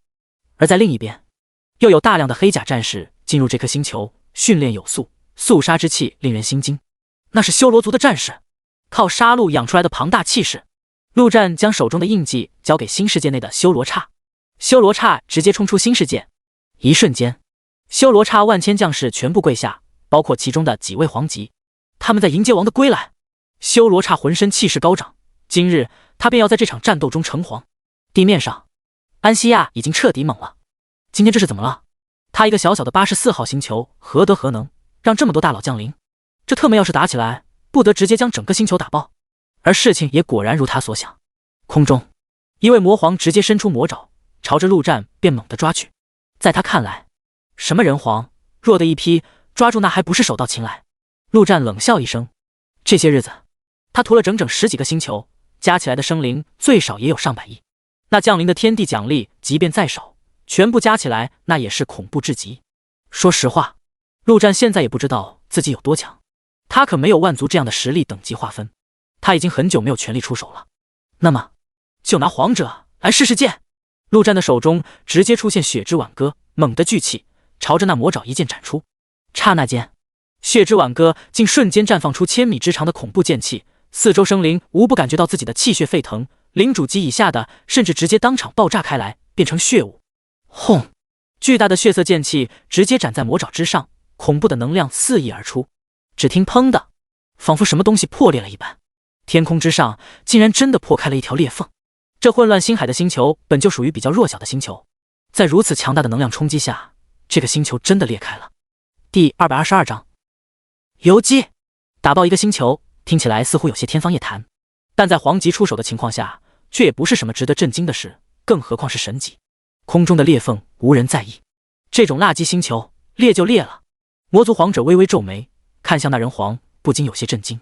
而在另一边，又有大量的黑甲战士进入这颗星球，训练有素，肃杀之气令人心惊。那是修罗族的战士，靠杀戮养出来的庞大气势。陆战将手中的印记交给新世界内的修罗刹，修罗刹直接冲出新世界。一瞬间，修罗刹万千将士全部跪下，包括其中的几位皇级，他们在迎接王的归来。修罗刹浑身气势高涨，今日他便要在这场战斗中称皇。地面上，安西亚已经彻底懵了，今天这是怎么了？他一个小小的84号星球，何德何能让这么多大佬降临？这特么要是打起来，不得直接将整个星球打爆？而事情也果然如他所想，空中一位魔皇直接伸出魔爪，朝着陆战便猛地抓去。在他看来，什么人皇，弱的一批，抓住那还不是手到擒来？陆战冷笑一声，这些日子他屠了整整10几个星球，加起来的生灵最少也有上百亿，那降临的天地奖励即便再少，全部加起来那也是恐怖至极。说实话，陆战现在也不知道自己有多强，他可没有万族这样的实力等级划分，他已经很久没有全力出手了。那么就拿皇者来试试剑。陆战的手中直接出现血之挽歌，猛地聚气，朝着那魔爪一剑斩出。刹那间，血之挽歌竟瞬间绽放出1000米之长的恐怖剑气，四周生灵无不感觉到自己的气血沸腾，领主级以下的甚至直接当场爆炸开来，变成血雾。轰！巨大的血色剑气直接斩在魔爪之上，恐怖的能量四溢而出。只听砰的，仿佛什么东西破裂了一般，天空之上竟然真的破开了一条裂缝。这混乱星海的星球本就属于比较弱小的星球，在如此强大的能量冲击下，这个星球真的裂开了。第222章游击。打爆一个星球听起来似乎有些天方夜谭，但在皇级出手的情况下，却也不是什么值得震惊的事，更何况是神级。空中的裂缝无人在意，这种垃圾星球裂就裂了。魔族皇者微微皱眉，看向那人皇，不禁有些震惊。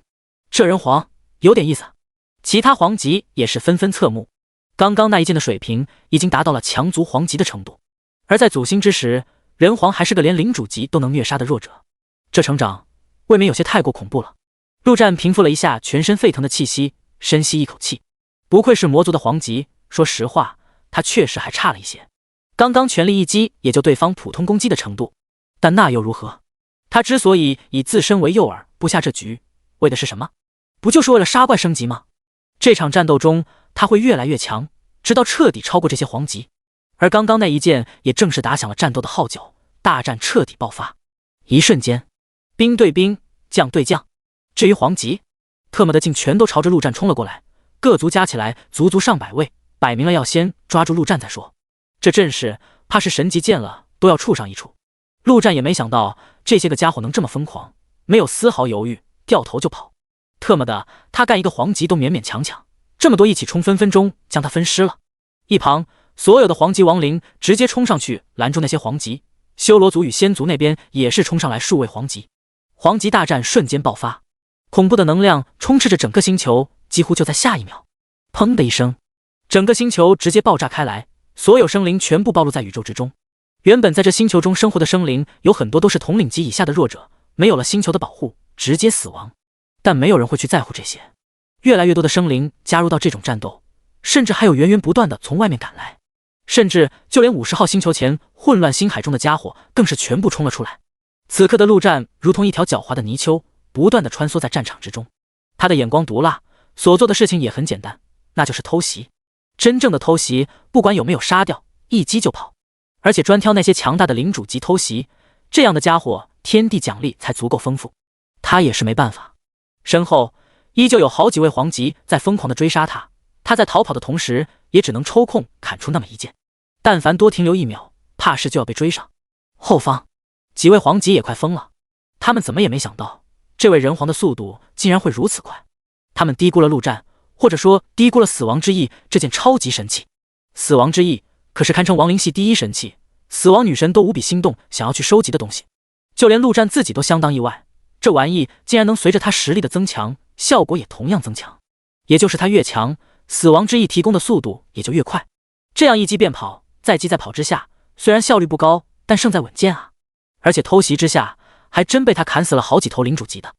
这人皇有点意思。其他皇级也是纷纷侧目，刚刚那一剑的水平已经达到了强族皇级的程度，而在祖星之时，人皇还是个连领主级都能虐杀的弱者，这成长未免有些太过恐怖了。陆战平复了一下全身沸腾的气息，深吸一口气，不愧是魔族的皇级，说实话，他确实还差了一些。刚刚全力一击也就对方普通攻击的程度，但那又如何？他之所以以自身为诱饵布下这局，为的是什么？不就是为了杀怪升级吗？这场战斗中他会越来越强，直到彻底超过这些皇级。而刚刚那一剑也正是打响了战斗的号角，大战彻底爆发。一瞬间，兵对兵，将对将，至于皇级，特么的竟全都朝着陆战冲了过来，各族加起来足足上百位，摆明了要先抓住陆战再说。这阵势怕是神级见了都要触上一触。陆战也没想到这些个家伙能这么疯狂，没有丝毫犹豫，掉头就跑。特么的，他干一个皇级都勉勉强强，这么多一起冲，分分钟将他分尸了。一旁所有的皇级亡灵直接冲上去拦住那些皇级，修罗族与仙族那边也是冲上来数位皇级。皇级大战瞬间爆发，恐怖的能量充斥着整个星球，几乎就在下一秒，砰的一声，整个星球直接爆炸开来，所有生灵全部暴露在宇宙之中。原本在这星球中生活的生灵有很多都是统领级以下的弱者，没有了星球的保护，直接死亡。但没有人会去在乎这些，越来越多的生灵加入到这种战斗，甚至还有源源不断的从外面赶来，甚至就连50号星球前混乱星海中的家伙更是全部冲了出来。此刻的陆战如同一条狡猾的泥鳅，不断的穿梭在战场之中。他的眼光毒辣，所做的事情也很简单，那就是偷袭。真正的偷袭，不管有没有杀掉，一击就跑，而且专挑那些强大的领主级偷袭，这样的家伙天地奖励才足够丰富。他也是没办法，身后依旧有好几位皇级在疯狂的追杀他，他在逃跑的同时也只能抽空砍出那么一剑，但凡多停留1秒，怕是就要被追上。后方几位皇级也快疯了，他们怎么也没想到这位人皇的速度竟然会如此快，他们低估了陆战，或者说低估了死亡之翼这件超级神器。死亡之翼可是堪称亡灵系第1神器，死亡女神都无比心动，想要去收集的东西，就连陆战自己都相当意外，这玩意竟然能随着他实力的增强，效果也同样增强。也就是他越强，死亡之翼提供的速度也就越快。这样一击便跑，再击再跑之下，虽然效率不高，但胜在稳健啊。而且偷袭之下，还真被他砍死了好几头领主级的。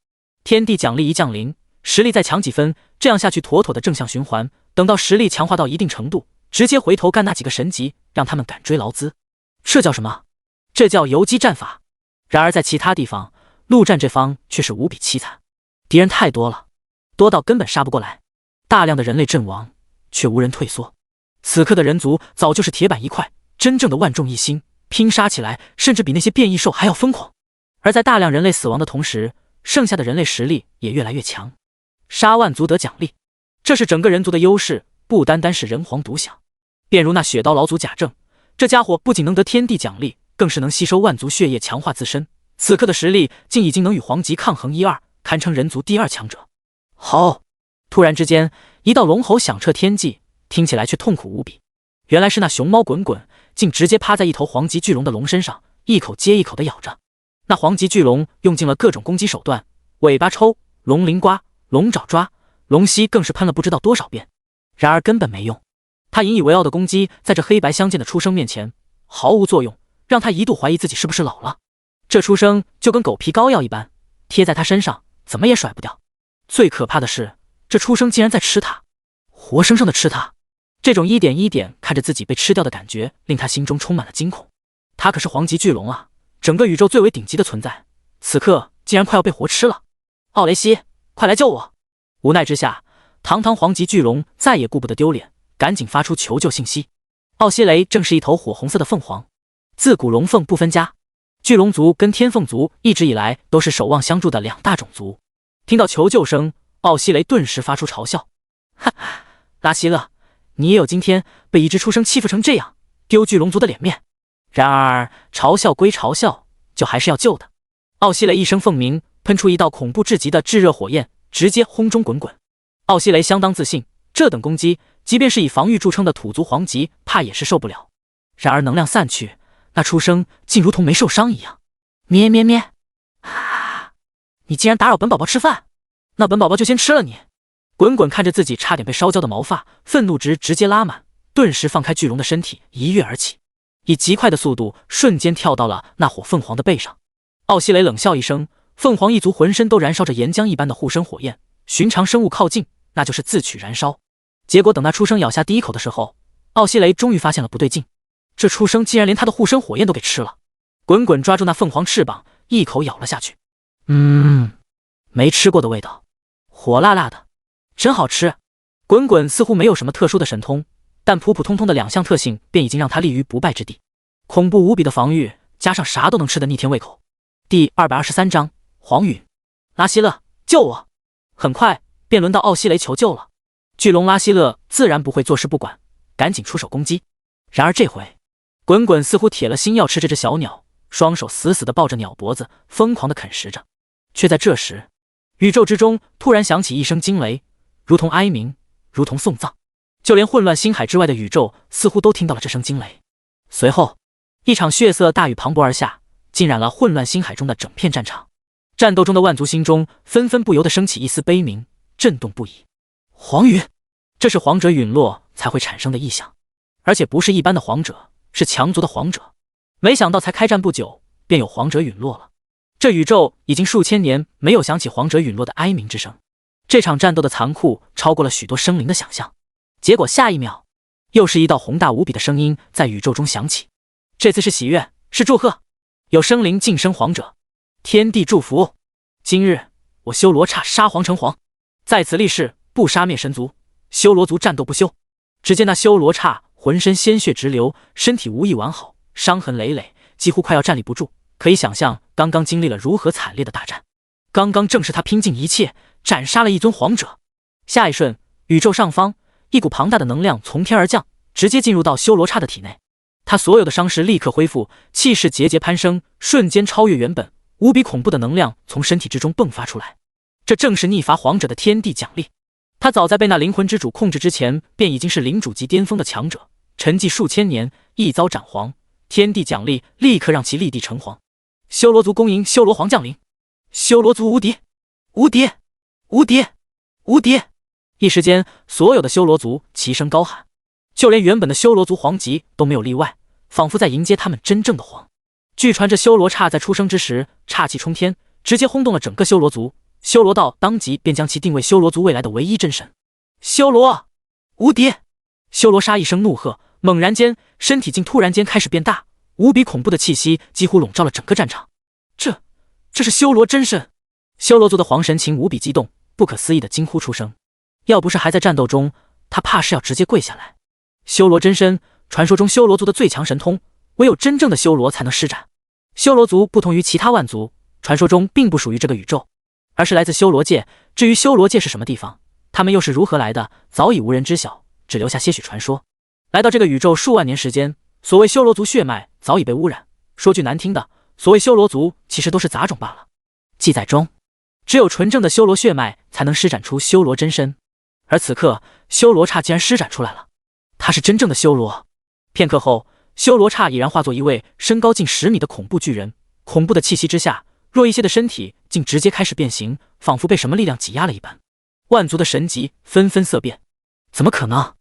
天地奖励一降临，实力再强几分，这样下去妥妥的正向循环。等到实力强化到一定程度，直接回头干那几个神级，让他们赶追劳资。这叫什么？这叫游击战法。然而在其他地方，陆战这方却是无比凄惨，敌人太多了，多到根本杀不过来，大量的人类阵亡，却无人退缩。此刻的人族早就是铁板一块，真正的万众一心，拼杀起来甚至比那些变异兽还要疯狂。而在大量人类死亡的同时，剩下的人类实力也越来越强。杀万族得奖励，这是整个人族的优势，不单单是人皇独享。便如那雪刀老祖贾政，这家伙不仅能得天地奖励，更是能吸收万族血液强化自身，此刻的实力竟已经能与黄级抗衡1-2，堪称人族第2强者。好！突然之间，一道龙吼响彻天际，听起来却痛苦无比。原来是那熊猫滚滚竟直接趴在一头黄级巨龙的龙身上，一口接一口地咬着。那黄级巨龙用尽了各种攻击手段，尾巴抽，龙鳞刮，龙爪抓，龙息更是喷了不知道多少遍，然而根本没用。他引以为傲的攻击在这黑白相间的出生面前毫无作用，让他一度怀疑自己是不是老了。这出生就跟狗皮膏药一般，贴在他身上怎么也甩不掉。最可怕的是，这出生竟然在吃他，活生生的吃他。这种一点一点看着自己被吃掉的感觉，令他心中充满了惊恐。他可是黄级巨龙啊，整个宇宙最为顶级的存在，此刻竟然快要被活吃了。奥雷西，快来救我！无奈之下，堂堂黄级巨龙再也顾不得丢脸，赶紧发出求救信息。奥西雷正是一头火红色的凤凰，自古龙凤不分家，巨龙族跟天凤族一直以来都是守望相助的2大种族。听到求救声，奥西雷顿时发出嘲笑：哈，拉希勒，你也有今天被一只出生欺负成这样，丢巨龙族的脸面。然而嘲笑归嘲笑，就还是要救的。奥西雷一声凤鸣，喷出一道恐怖至极的炙热火焰，直接轰中滚滚。奥西雷相当自信，这等攻击即便是以防御著称的土族黄级，怕也是受不了。然而能量散去，那出生竟如同没受伤一样。咩咩咩！啊！你竟然打扰本宝宝吃饭，那本宝宝就先吃了你！滚滚看着自己差点被烧焦的毛发，愤怒值直接拉满，顿时放开巨龙的身体，一跃而起，以极快的速度瞬间跳到了那火凤凰的背上。奥西雷冷笑一声，凤凰一族浑身都燃烧着岩浆一般的护身火焰，寻常生物靠近，那就是自取燃烧。结果等那出生咬下第一口的时候，奥西雷终于发现了不对劲，这出生竟然连他的护身火焰都给吃了。滚滚抓住那凤凰翅膀，一口咬了下去。没吃过的味道，火辣辣的，真好吃。滚滚似乎没有什么特殊的神通，但普普通通的2项特性便已经让他立于不败之地。恐怖无比的防御，加上啥都能吃的逆天胃口。第223章黄允。拉希勒，救我！很快便轮到奥西雷求救了。巨龙拉希勒自然不会坐视不管，赶紧出手攻击。然而这回，滚滚似乎铁了心要吃这只小鸟，双手死死地抱着鸟脖子，疯狂地啃食着。却在这时，宇宙之中突然响起一声惊雷，如同哀鸣，如同送葬。就连混乱星海之外的宇宙似乎都听到了这声惊雷。随后，一场血色大雨磅礴而下，浸染了混乱星海中的整片战场。战斗中的万族心中纷纷不由得升起一丝悲鸣，震动不已。黄允，这是皇者陨落才会产生的异象，而且不是一般的皇者，是强族的皇者。没想到才开战不久，便有皇者陨落了。这宇宙已经数千年没有响起皇者陨落的哀鸣之声。这场战斗的残酷超过了许多生灵的想象。结果下一秒，又是一道宏大无比的声音在宇宙中响起。这次是喜悦，是祝贺，有生灵晋升皇者，天地祝福。今日我修罗刹杀皇成皇，在此立誓，不杀灭神族，修罗族战斗不休。只见那修罗刹浑身鲜血直流，身体无一完好，伤痕累累，几乎快要站立不住。可以想象刚刚经历了如何惨烈的大战。刚刚正是他拼尽一切斩杀了一尊皇者。下一瞬，宇宙上方一股庞大的能量从天而降，直接进入到修罗刹的体内。他所有的伤势立刻恢复，气势节节攀升，瞬间超越原本，无比恐怖的能量从身体之中迸发出来。这正是逆伐皇者的天地奖励。他早在被那灵魂之主控制之前，便已经是领主级巅峰的强者，沉寂数千年，一遭斩皇，天地奖励立刻让其立地成皇。修罗族恭迎修罗皇降临，修罗族无敌，无敌，无敌，无敌！一时间，所有的修罗族齐声高喊，就连原本的修罗族皇级都没有例外，仿佛在迎接他们真正的皇。据传这修罗刹在出生之时煞气冲天，直接轰动了整个修罗族，修罗道当即便将其定为修罗族未来的唯一真神。修罗无敌，修罗刹一声怒喝，猛然间，身体竟突然间开始变大，无比恐怖的气息几乎笼罩了整个战场。这是修罗真身！修罗族的黄神情无比激动，不可思议的惊呼出声。要不是还在战斗中，他怕是要直接跪下来。修罗真身，传说中修罗族的最强神通，唯有真正的修罗才能施展。修罗族不同于其他万族，传说中并不属于这个宇宙，而是来自修罗界。至于修罗界是什么地方，他们又是如何来的，早已无人知晓，只留下些许传说。来到这个宇宙数万年时间，所谓修罗族血脉早已被污染。说句难听的，所谓修罗族其实都是杂种罢了。记载中，只有纯正的修罗血脉才能施展出修罗真身，而此刻修罗刹竟然施展出来了，他是真正的修罗。片刻后，修罗刹已然化作一位身高近10米的恐怖巨人，恐怖的气息之下，弱一些的身体竟直接开始变形，仿佛被什么力量挤压了一般。万族的神级纷纷色变，怎么可能？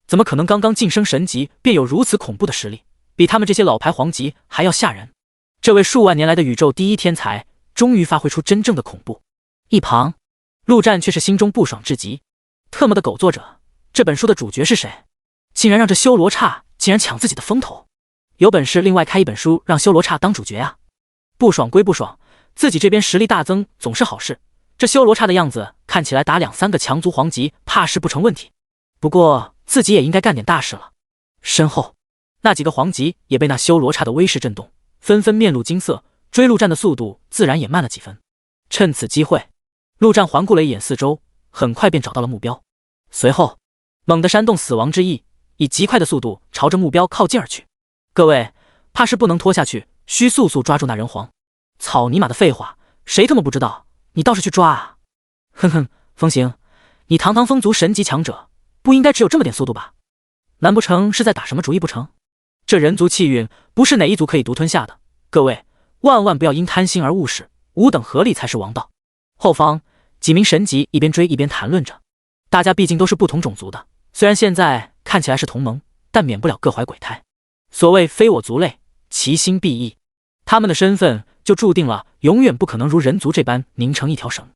怎么可能刚刚晋升神级便有如此恐怖的实力，比他们这些老牌皇级还要吓人。这位数万年来的宇宙第一天才终于发挥出真正的恐怖。一旁陆战却是心中不爽至极，特么的狗作者，这本书的主角是谁？竟然让这修罗刹竟然抢自己的风头，有本事另外开一本书让修罗刹当主角啊！不爽归不爽，自己这边实力大增总是好事。这修罗刹的样子看起来打2-3个强族皇级怕是不成问题，不过自己也应该干点大事了。身后那几个皇级也被那修罗刹的威势震动，纷纷面露惊色，追陆战的速度自然也慢了几分。趁此机会，陆战环顾了一眼四周，很快便找到了目标，随后猛地煽动死亡之意，以极快的速度朝着目标靠近而去。各位，怕是不能拖下去，需速速抓住那人皇。草尼玛的废话，谁他妈不知道，你倒是去抓啊！哼哼，风行，你堂堂风族神级强者，不应该只有这么点速度吧？难不成是在打什么主意不成？这人族气运不是哪一族可以独吞下的，各位万万不要因贪心而误事，吾等合力才是王道。后方几名神级一边追一边谈论着，大家毕竟都是不同种族的，虽然现在看起来是同盟，但免不了各怀鬼胎。所谓非我族类，其心必异，他们的身份就注定了永远不可能如人族这般拧成一条绳。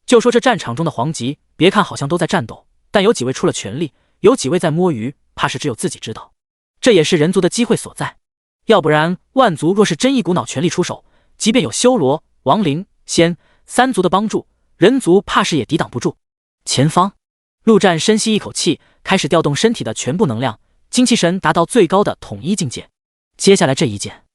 就说这战场中的皇级，别看好像都在战斗，但有几位出了全力，有几位在摸鱼，怕是只有自己知道。这也是人族的机会所在，要不然万族若是真一股脑全力出手，即便有修罗、亡灵、仙3族的帮助，人族怕是也抵挡不住。前方，陆战深吸一口气，开始调动身体的全部能量，精气神达到最高的统一境界。接下来这一剑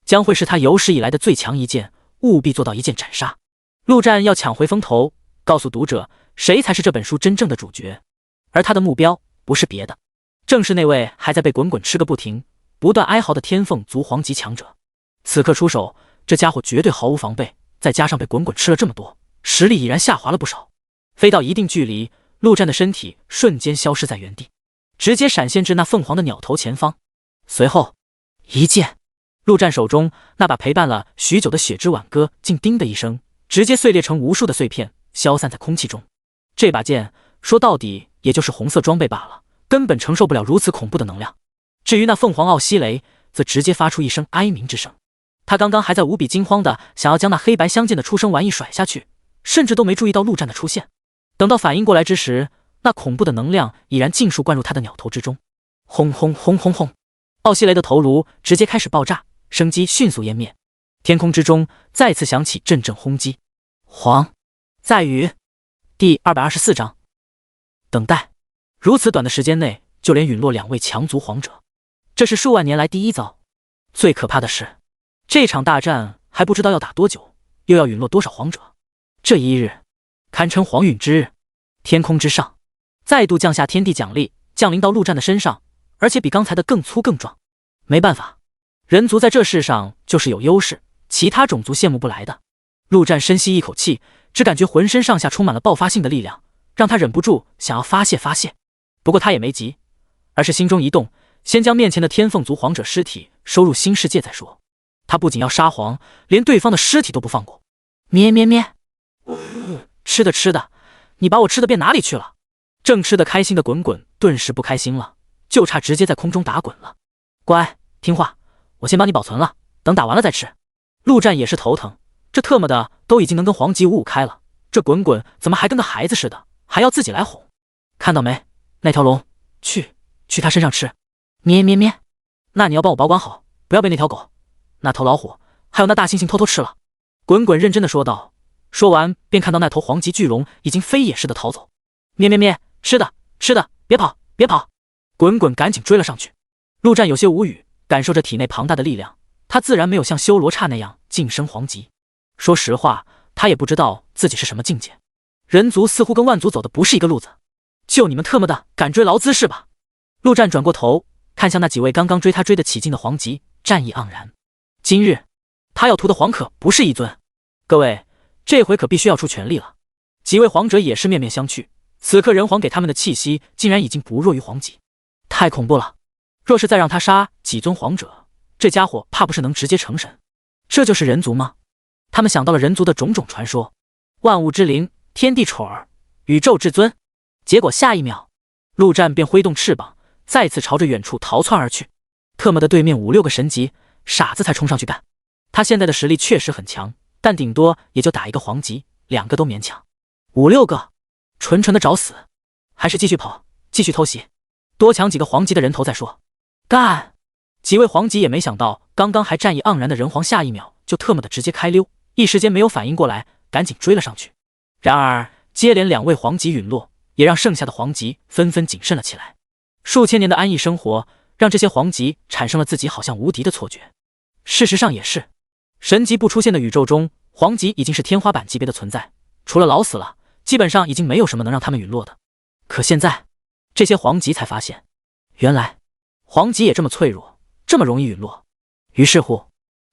将会是他有史以来的最强一剑，务必做到一剑斩杀。陆战要抢回风头，告诉读者谁才是这本书真正的主角，而他的目标不是别的，正是那位还在被滚滚吃个不停、不断哀嚎的天凤族皇级强者。此刻出手，这家伙绝对毫无防备，再加上被滚滚吃了这么多，实力已然下滑了不少。飞到一定距离，陆战的身体瞬间消失在原地，直接闪现至那凤凰的鸟头前方。随后一剑，陆战手中那把陪伴了许久的血之挽歌竟叮的一声，直接碎裂成无数的碎片，消散在空气中。这把剑说到底也就是红色装备罢了，根本承受不了如此恐怖的能量。至于那凤凰奥西雷，则直接发出一声哀鸣之声。他刚刚还在无比惊慌的想要将那黑白相间的出生玩意甩下去，甚至都没注意到陆战的出现。等到反应过来之时，那恐怖的能量已然尽数灌入他的鸟头之中。轰轰轰轰轰，奥西雷的头颅直接开始爆炸，生机迅速湮灭。天空之中再次响起阵阵轰击。黄在于第224章等待。如此短的时间内就连陨落2位强族皇者，这是数万年来第一遭。最可怕的是，这场大战还不知道要打多久，又要陨落多少皇者。这一日堪称黄陨之日。天空之上再度降下天地奖励，降临到陆战的身上，而且比刚才的更粗更壮。没办法，人族在这世上就是有优势，其他种族羡慕不来的。陆战深吸一口气，只感觉浑身上下充满了爆发性的力量，让他忍不住想要发泄发泄。不过他也没急，而是心中一动，先将面前的天凤族皇者尸体收入新世界再说。他不仅要杀皇，连对方的尸体都不放过。咩咩咩，吃的，你把我吃的变哪里去了？正吃得开心的滚滚顿时不开心了，就差直接在空中打滚了。乖，听话，我先帮你保存了，等打完了再吃。陆战也是头疼，这特么的都已经能跟黄级55开了，这滚滚怎么还跟个孩子似的，还要自己来哄？看到没，那条龙，去去他身上吃。咩咩咩，那你要帮我保管好，不要被那条狗、那头老虎还有那大猩猩偷偷吃了。滚滚认真的说道。说完便看到那头黄棘巨龙已经飞也似的逃走。咩咩咩，吃的吃的，别跑别跑！滚滚赶紧追了上去。陆战有些无语，感受着体内庞大的力量，他自然没有像修罗刹那样晋升黄级。说实话，他也不知道自己是什么境界。人族似乎跟万族走的不是一个路子，就你们特么的敢追劳资是吧？陆战转过头，看向那几位刚刚追他追得起劲的黄级，战意盎然。今日他要屠的黄可不是一尊，各位，这回可必须要出全力了。几位皇者也是面面相觑，此刻人皇给他们的气息竟然已经不弱于黄级，太恐怖了。若是再让他杀几尊皇者，这家伙怕不是能直接成神。这就是人族吗？他们想到了人族的种种传说，万物之灵，天地宠儿，宇宙至尊。结果下一秒，陆战便挥动翅膀，再次朝着远处逃窜而去。特么的对面5、6个神级，傻子才冲上去干。他现在的实力确实很强，但顶多也就打一个黄级，2个都勉强。5、6个，纯纯的找死，还是继续跑，继续偷袭，多抢几个黄级的人头再说。干！几位黄级也没想到，刚刚还战意盎然的人皇下一秒就特么的直接开溜，一时间没有反应过来，赶紧追了上去。然而接连2位黄级陨落，也让剩下的黄级纷纷谨慎了起来。数千年的安逸生活，让这些黄级产生了自己好像无敌的错觉。事实上也是，神级不出现的宇宙中，黄级已经是天花板级别的存在，除了老死了，基本上已经没有什么能让他们陨落的。可现在，这些黄级才发现，原来黄级也这么脆弱，这么容易陨落。于是乎，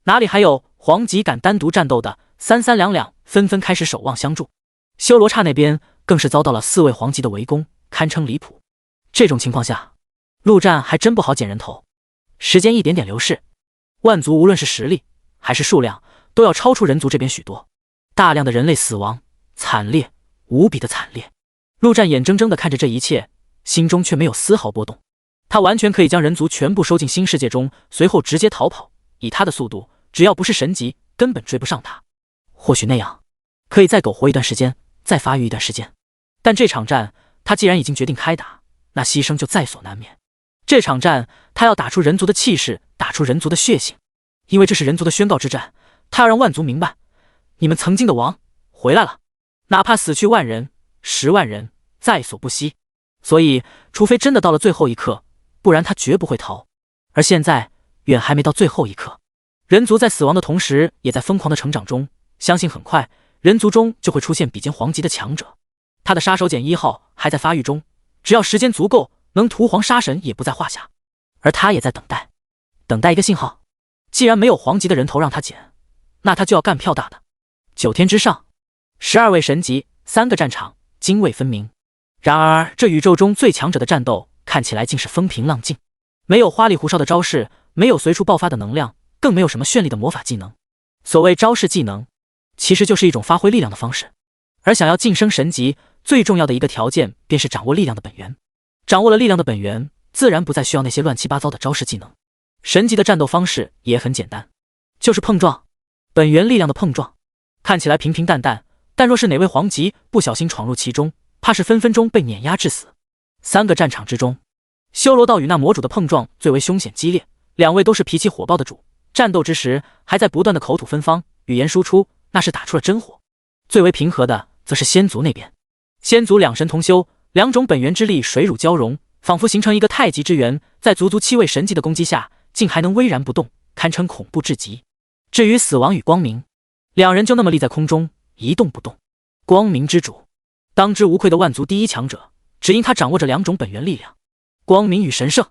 哪里还有黄级敢单独战斗的，三三两两纷纷开始守望相助。修罗刹那边更是遭到了4位黄级的围攻，堪称离谱。这种情况下，陆战还真不好捡人头。时间一点点流逝，万族无论是实力还是数量，都要超出人族这边许多。大量的人类死亡，惨烈，无比的惨烈。陆战眼睁睁地看着这一切，心中却没有丝毫波动。他完全可以将人族全部收进新世界中，随后直接逃跑。以他的速度，只要不是神级，根本追不上他。或许那样，可以再苟活一段时间，再发育一段时间。但这场战，他既然已经决定开打，那牺牲就在所难免。这场战，他要打出人族的气势，打出人族的血性，因为这是人族的宣告之战。他要让万族明白，你们曾经的王回来了，哪怕死去1万人、10万人，在所不惜。所以，除非真的到了最后一刻，不然他绝不会逃。而现在，远还没到最后一刻。人族在死亡的同时，也在疯狂的成长中。相信很快，人族中就会出现比肩黄级的强者。他的杀手锏1号还在发育中，只要时间足够，能屠黄杀神也不在话下。而他也在等待，等待一个信号。既然没有黄级的人头让他捡，那他就要干票大的。9天之上，12位神级，3个战场，泾渭分明。然而，这宇宙中最强者的战斗看起来竟是风平浪静，没有花里胡哨的招式，没有随处爆发的能量，更没有什么绚丽的魔法技能。所谓招式技能，其实就是一种发挥力量的方式。而想要晋升神级，最重要的一个条件便是掌握力量的本源。掌握了力量的本源，自然不再需要那些乱七八糟的招式技能。神级的战斗方式也很简单，就是碰撞，本源力量的碰撞。看起来平平淡淡，但若是哪位黄级不小心闯入其中，怕是分分钟被碾压致死。3个战场之中，修罗道与那魔主的碰撞最为凶险激烈，2位都是脾气火爆的主，战斗之时还在不断的口吐芬芳，语言输出，那是打出了真火。最为平和的则是仙族那边，仙族2神同修，2种本源之力水乳交融，仿佛形成一个太极之源，在足足7位神级的攻击下，竟还能巍然不动，堪称恐怖至极。至于死亡与光明，2人就那么立在空中，一动不动。光明之主，当之无愧的万族第一强者，只因他掌握着2种本源力量，光明与神圣。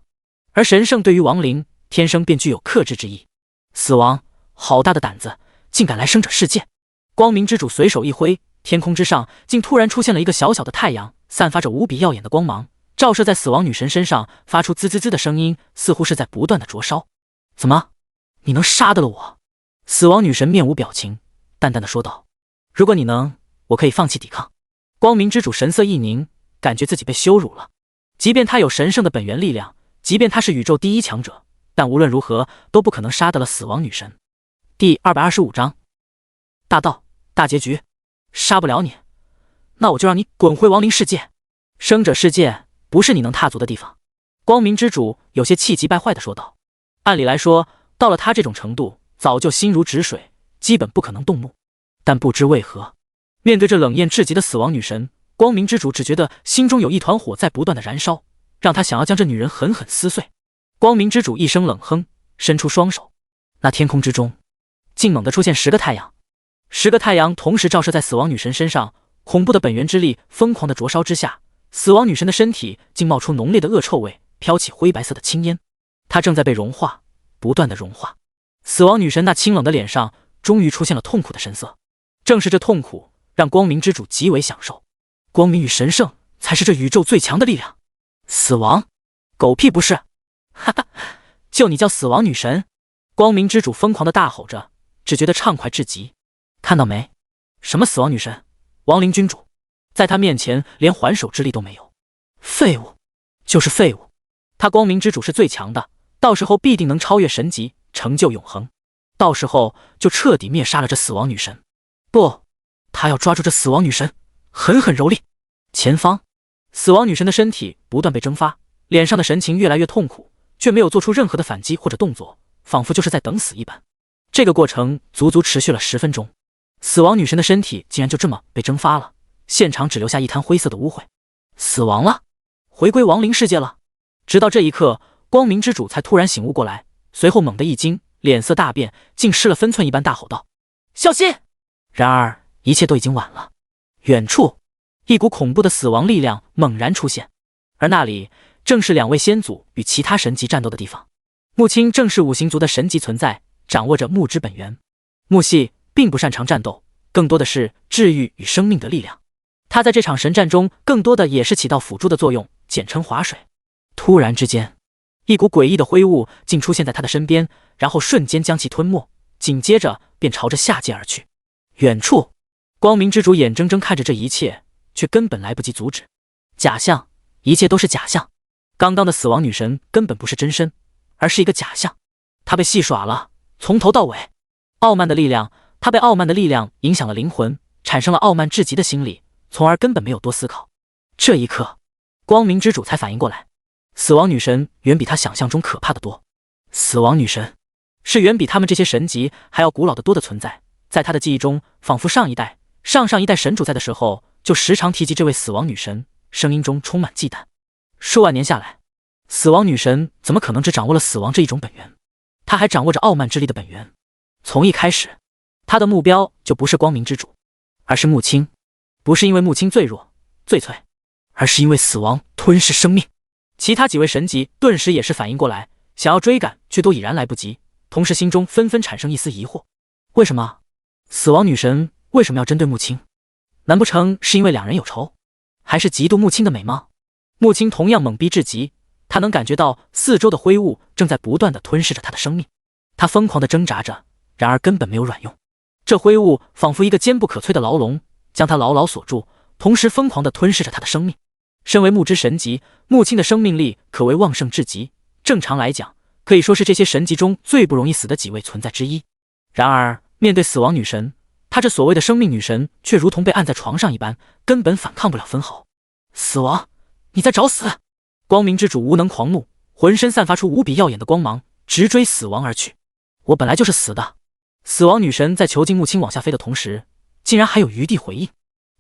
而神圣对于亡灵，天生便具有克制之意。死亡，好大的胆子，竟敢来生者世界！光明之主随手一挥，天空之上竟突然出现了一个小小的太阳，散发着无比耀眼的光芒，照射在死亡女神身上，发出滋滋滋的声音，似乎是在不断的灼烧。怎么，你能杀得了我？死亡女神面无表情，淡淡的说道：如果你能，我可以放弃抵抗。光明之主神色一凝，感觉自己被羞辱了。即便他有神圣的本源力量，即便他是宇宙第一强者，但无论如何都不可能杀得了死亡女神。第225章大道大结局。杀不了你，那我就让你滚回亡灵世界。生者世界不是你能踏足的地方。光明之主有些气急败坏地说道。按理来说，到了他这种程度，早就心如止水，基本不可能动怒。但不知为何，面对这冷艳至极的死亡女神，光明之主只觉得心中有一团火在不断的燃烧，让他想要将这女人狠狠撕碎。光明之主一声冷哼，伸出双手，那天空之中竟猛地出现10个太阳，10个太阳同时照射在死亡女神身上，恐怖的本源之力疯狂的灼烧之下，死亡女神的身体竟冒出浓烈的恶臭味，飘起灰白色的青烟，她正在被融化，不断的融化。死亡女神那清冷的脸上终于出现了痛苦的神色，正是这痛苦让光明之主极为享受。光明与神圣才是这宇宙最强的力量。死亡？狗屁不是！哈哈，就你叫死亡女神？光明之主疯狂的大吼着，只觉得畅快至极。看到没？什么死亡女神？亡灵君主，在他面前连还手之力都没有。废物，就是废物。他光明之主是最强的，到时候必定能超越神级，成就永恒。到时候就彻底灭杀了这死亡女神。不，他要抓住这死亡女神，狠狠蹂躏。前方，死亡女神的身体不断被蒸发，脸上的神情越来越痛苦，却没有做出任何的反击或者动作，仿佛就是在等死一般。这个过程足足持续了10分钟，死亡女神的身体竟然就这么被蒸发了，现场只留下一滩灰色的污秽。死亡了，回归亡灵世界了。直到这一刻，光明之主才突然醒悟过来，随后猛地一惊，脸色大变，竟失了分寸一般大吼道：“小心！”然而一切都已经晚了。远处，一股恐怖的死亡力量猛然出现，而那里正是2位先祖与其他神级战斗的地方。木青正是5行族的神级存在，掌握着木之本源。木系并不擅长战斗，更多的是治愈与生命的力量。他在这场神战中更多的也是起到辅助的作用，简称划水。突然之间，一股诡异的灰雾竟出现在他的身边，然后瞬间将其吞没，紧接着便朝着下界而去。远处，光明之主眼睁睁看着这一切，却根本来不及阻止。假象，一切都是假象。刚刚的死亡女神根本不是真身，而是一个假象。她被戏耍了，从头到尾。傲慢的力量，她被傲慢的力量影响了灵魂，产生了傲慢至极的心理，从而根本没有多思考。这一刻，光明之主才反应过来，死亡女神远比他想象中可怕的多。死亡女神是远比他们这些神级还要古老的多的存在，在他的记忆中，仿佛上一代、上上一代神主在的时候，就时常提及这位死亡女神，声音中充满忌惮。数万年下来，死亡女神怎么可能只掌握了死亡这一种本源？她还掌握着傲慢之力的本源。从一开始，她的目标就不是光明之主，而是木青。不是因为木青最弱、最脆，而是因为死亡吞噬生命。其他几位神级顿时也是反应过来，想要追赶，却都已然来不及，同时心中纷纷产生一丝疑惑：为什么？死亡女神为什么要针对木青？难不成是因为2人有仇，还是嫉妒木青的美貌？木青同样懵逼至极，他能感觉到四周的灰雾正在不断地吞噬着他的生命，他疯狂地挣扎着，然而根本没有卵用。这灰雾仿佛一个坚不可摧的牢笼，将他牢牢锁住，同时疯狂地吞噬着他的生命。身为木之神级，木青的生命力可谓旺盛至极，正常来讲，可以说是这些神级中最不容易死的几位存在之一。然而面对死亡女神，她这所谓的生命女神却如同被按在床上一般，根本反抗不了分毫。死亡，你在找死！光明之主无能狂怒，浑身散发出无比耀眼的光芒，直追死亡而去。我本来就是死的。死亡女神在囚禁木青往下飞的同时，竟然还有余地回应，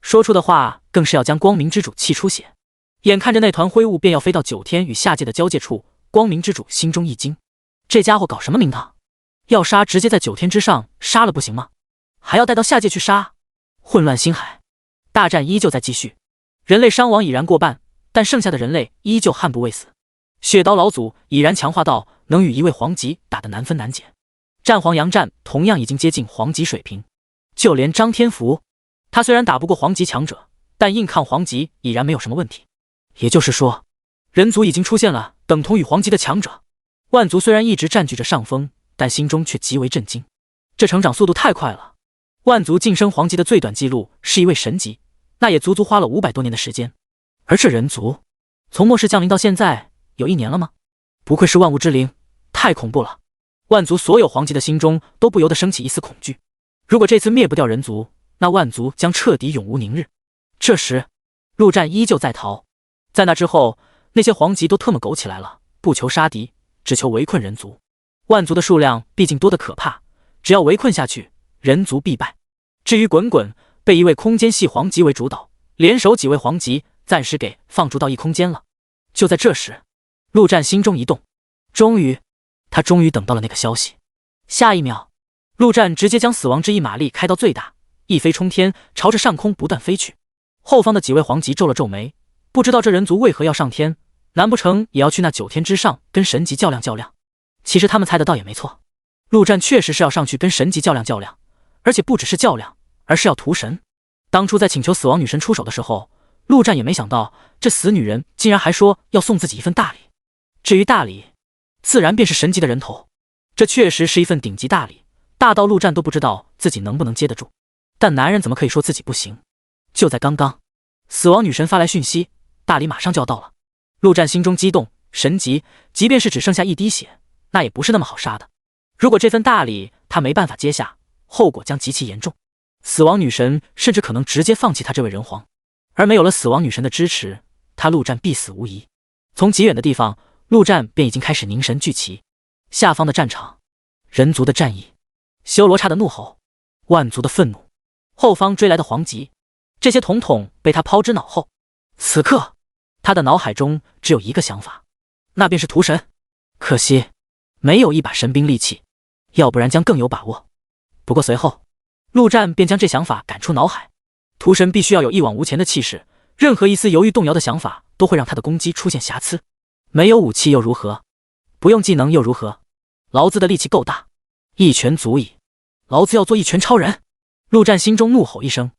说出的话更是要将光明之主气出血。眼看着那团灰雾便要飞到9天与下界的交界处，光明之主心中一惊，这家伙搞什么名堂？要杀直接在9天之上杀了不行吗？还要带到下界去杀？混乱星海，大战依旧在继续，人类伤亡已然过半，但剩下的人类依旧悍不畏死。血刀老祖已然强化到能与一位皇级打得难分难解，战皇杨战同样已经接近皇级水平，就连张天福，他虽然打不过皇级强者，但硬抗皇级已然没有什么问题。也就是说，人族已经出现了等同于皇级的强者。万族虽然一直占据着上风，但心中却极为震惊，这成长速度太快了。万族晋升皇级的最短记录是一位神级，那也足足花了500多年的时间。而这人族从末世降临到现在有1年了吗？不愧是万物之灵，太恐怖了。万族所有皇级的心中都不由得升起一丝恐惧。如果这次灭不掉人族，那万族将彻底永无宁日。这时陆战依旧在逃，在那之后，那些黄级都特么苟起来了，不求杀敌，只求围困人族。万族的数量毕竟多得可怕，只要围困下去，人族必败。至于滚滚，被一位空间系黄级为主导，联手几位黄级，暂时给放逐到异空间了。就在这时，陆战心中一动，他终于等到了那个消息。下一秒，陆战直接将死亡之翼马力开到最大，一飞冲天，朝着上空不断飞去。后方的几位黄级皱了皱眉，不知道这人族为何要上天，难不成也要去那9天之上跟神级较量较量？其实他们猜得到也没错，陆战确实是要上去跟神级较量较量，而且不只是较量，而是要屠神。当初在请求死亡女神出手的时候，陆战也没想到这死女人竟然还说要送自己一份大礼。至于大礼，自然便是神级的人头。这确实是一份顶级大礼，大到陆战都不知道自己能不能接得住。但男人怎么可以说自己不行？就在刚刚，死亡女神发来讯息，大礼马上就要到了。陆战心中激动，神级即便是只剩下一滴血，那也不是那么好杀的。如果这份大礼他没办法接下，后果将极其严重。死亡女神甚至可能直接放弃他这位人皇，而没有了死亡女神的支持，他陆战必死无疑。从极远的地方，陆战便已经开始凝神聚齐。下方的战场，人族的战役，修罗刹的怒吼，万族的愤怒，后方追来的黄级，这些统统被他抛之脑后。此刻，他的脑海中只有一个想法，那便是屠神。可惜，没有一把神兵利器，要不然将更有把握。不过随后，陆战便将这想法赶出脑海。屠神必须要有一往无前的气势，任何一丝犹豫动摇的想法都会让他的攻击出现瑕疵。没有武器又如何？不用技能又如何？老子的力气够大，一拳足矣。老子要做一拳超人！陆战心中怒吼一声，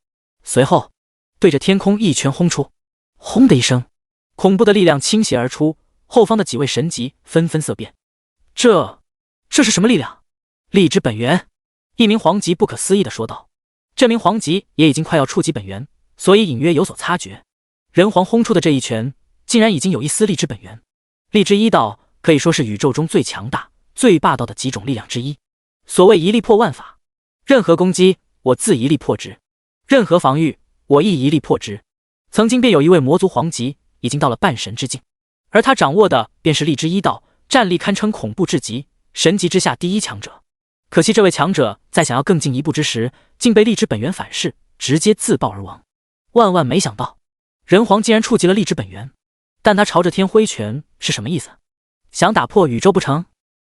随后对着天空一拳轰出。轰的一声，恐怖的力量倾泻而出，后方的几位神级纷纷色变。这是什么力量？力之本源！一名黄级不可思议地说道。这名黄级也已经快要触及本源，所以隐约有所察觉。人皇轰出的这一拳，竟然已经有一丝力之本源。力之一道可以说是宇宙中最强大、最霸道的几种力量之一。所谓一力破万法，任何攻击我自一力破之，任何防御我亦一力破之。曾经便有一位魔族皇级已经到了半神之境，而他掌握的便是力之一道，战力堪称恐怖至极，神级之下第一强者。可惜这位强者在想要更进一步之时，竟被力之本源反噬，直接自爆而亡。万万没想到，人皇竟然触及了力之本源，但他朝着天挥拳是什么意思？想打破宇宙不成？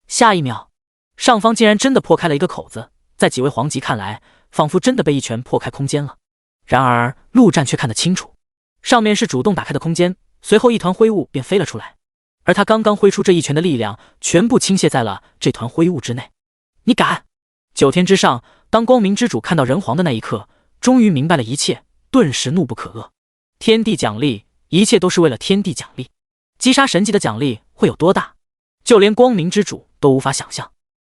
下一秒，上方竟然真的破开了一个口子，在几位皇级看来，仿佛真的被一拳破开空间了。然而陆战却看得清楚，上面是主动打开的空间，随后一团灰雾便飞了出来，而他刚刚挥出这一拳的力量，全部倾泻在了这团灰雾之内。你敢！9天之上，当光明之主看到人皇的那一刻，终于明白了一切，顿时怒不可遏。天地奖励，一切都是为了天地奖励。击杀神级的奖励会有多大？就连光明之主都无法想象。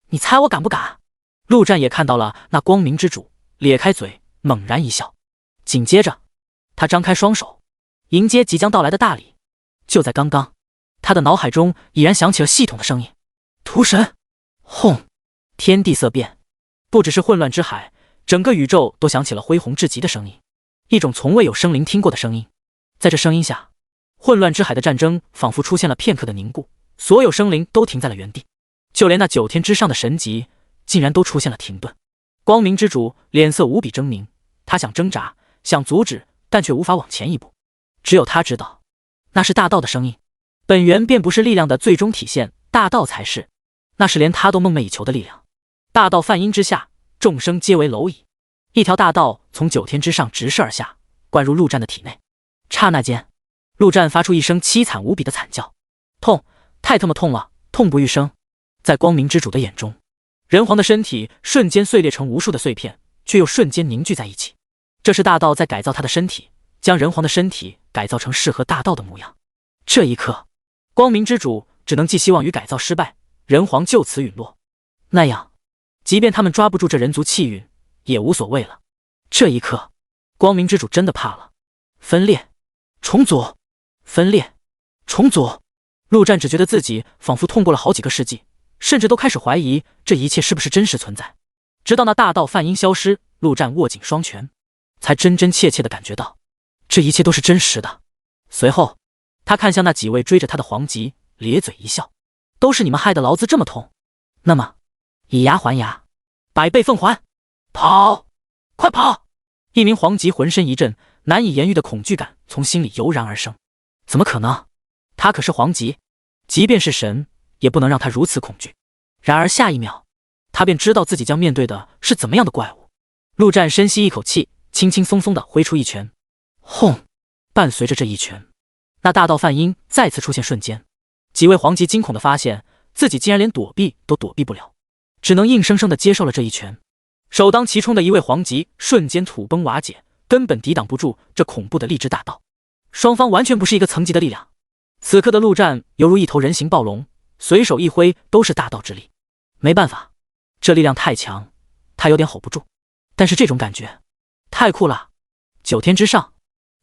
你猜我敢不敢？陆战也看到了那光明之主，咧开嘴，猛然一笑。紧接着，他张开双手，迎接即将到来的大礼。就在刚刚，他的脑海中已然响起了系统的声音：屠神！轰！天地色变，不只是混乱之海，整个宇宙都响起了恢宏至极的声音，一种从未有生灵听过的声音。在这声音下，混乱之海的战争仿佛出现了片刻的凝固，所有生灵都停在了原地，就连那9天之上的神级竟然都出现了停顿。光明之主脸色无比狰狞，他想挣扎，想阻止，但却无法往前一步。只有他知道，那是大道的声音，本源便不是力量的最终体现，大道才是，那是连他都梦寐以求的力量。大道梵音之下，众生皆为蝼蚁。一条大道从9天之上直射而下，灌入陆战的体内。刹那间，陆战发出一声凄惨无比的惨叫，痛，太他妈痛了，痛不欲生。在光明之主的眼中，人皇的身体瞬间碎裂成无数的碎片，却又瞬间凝聚在一起。这是大道在改造他的身体，将人皇的身体改造成适合大道的模样。这一刻，光明之主只能寄希望于改造失败，人皇就此陨落。那样，即便他们抓不住这人族气运，也无所谓了。这一刻，光明之主真的怕了。分裂，重组，分裂，重组。陆战只觉得自己仿佛痛过了好几个世纪，甚至都开始怀疑这一切是不是真实存在。直到那大道梵音消失，陆战握紧双拳，才真真切切地感觉到这一切都是真实的。随后，他看向那几位追着他的黄级，咧嘴一笑：“都是你们害得老子这么痛，那么以牙还牙，百倍奉还！跑，快跑！”一名黄级浑身一震，难以言喻的恐惧感从心里油然而生。怎么可能？他可是黄级，即便是神，也不能让他如此恐惧。然而下一秒，他便知道自己将面对的是怎么样的怪物。陆战深吸一口气，轻轻松松地挥出一拳，轰！伴随着这一拳，那大道梵音再次出现瞬间，几位黄级惊恐地发现自己竟然连躲避都躲避不了，只能硬生生地接受了这一拳。首当其冲的一位黄级瞬间土崩瓦解，根本抵挡不住这恐怖的力之大道。双方完全不是一个层级的力量。此刻的陆战犹如一头人形暴龙，随手一挥都是大道之力。没办法，这力量太强，他有点 hold 不住。但是这种感觉太酷了。9天之上，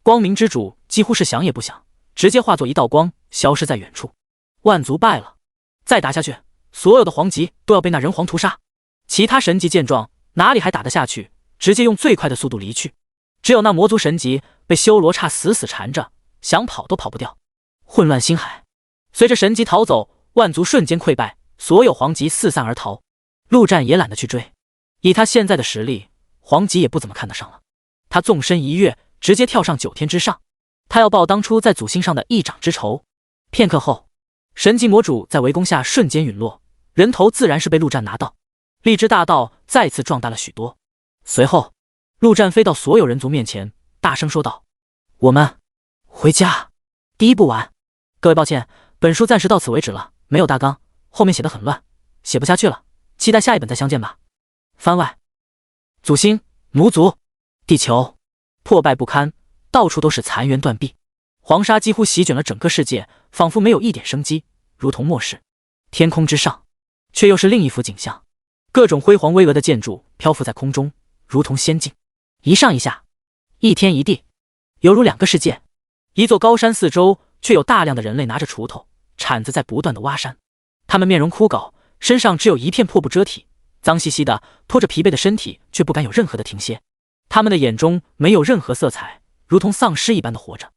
光明之主几乎是想也不想，直接化作一道光消失在远处。万族败了，再打下去，所有的黄级都要被那人皇屠杀。其他神级见状，哪里还打得下去，直接用最快的速度离去。只有那魔族神级被修罗刹死死缠着，想跑都跑不掉。混乱星海，随着神级逃走，万族瞬间溃败，所有黄级四散而逃。陆战也懒得去追，以他现在的实力，黄级也不怎么看得上了。他纵身一跃，直接跳上9天之上，他要报当初在祖星上的一掌之仇。片刻后，神级魔主在围攻下瞬间陨落，人头自然是被陆战拿到。力之大道再次壮大了许多。随后，陆战飞到所有人族面前，大声说道：“我们回家。”第一部完。各位抱歉，本书暂时到此为止了，没有大纲，后面写得很乱，写不下去了，期待下一本再相见吧。番外：祖星、奴族、地球破败不堪，到处都是残垣断壁，黄沙几乎席卷了整个世界，仿佛没有一点生机，如同末世。天空之上，却又是另一幅景象，各种辉煌巍峨的建筑漂浮在空中，如同仙境，一上一下，一天一地，犹如两个世界。一座高山四周却有大量的人类拿着锄头、铲子在不断的挖山，他们面容枯槁，身上只有一片破布遮体，脏兮兮的，拖着疲惫的身体，却不敢有任何的停歇。他们的眼中没有任何色彩，如同丧尸一般的活着。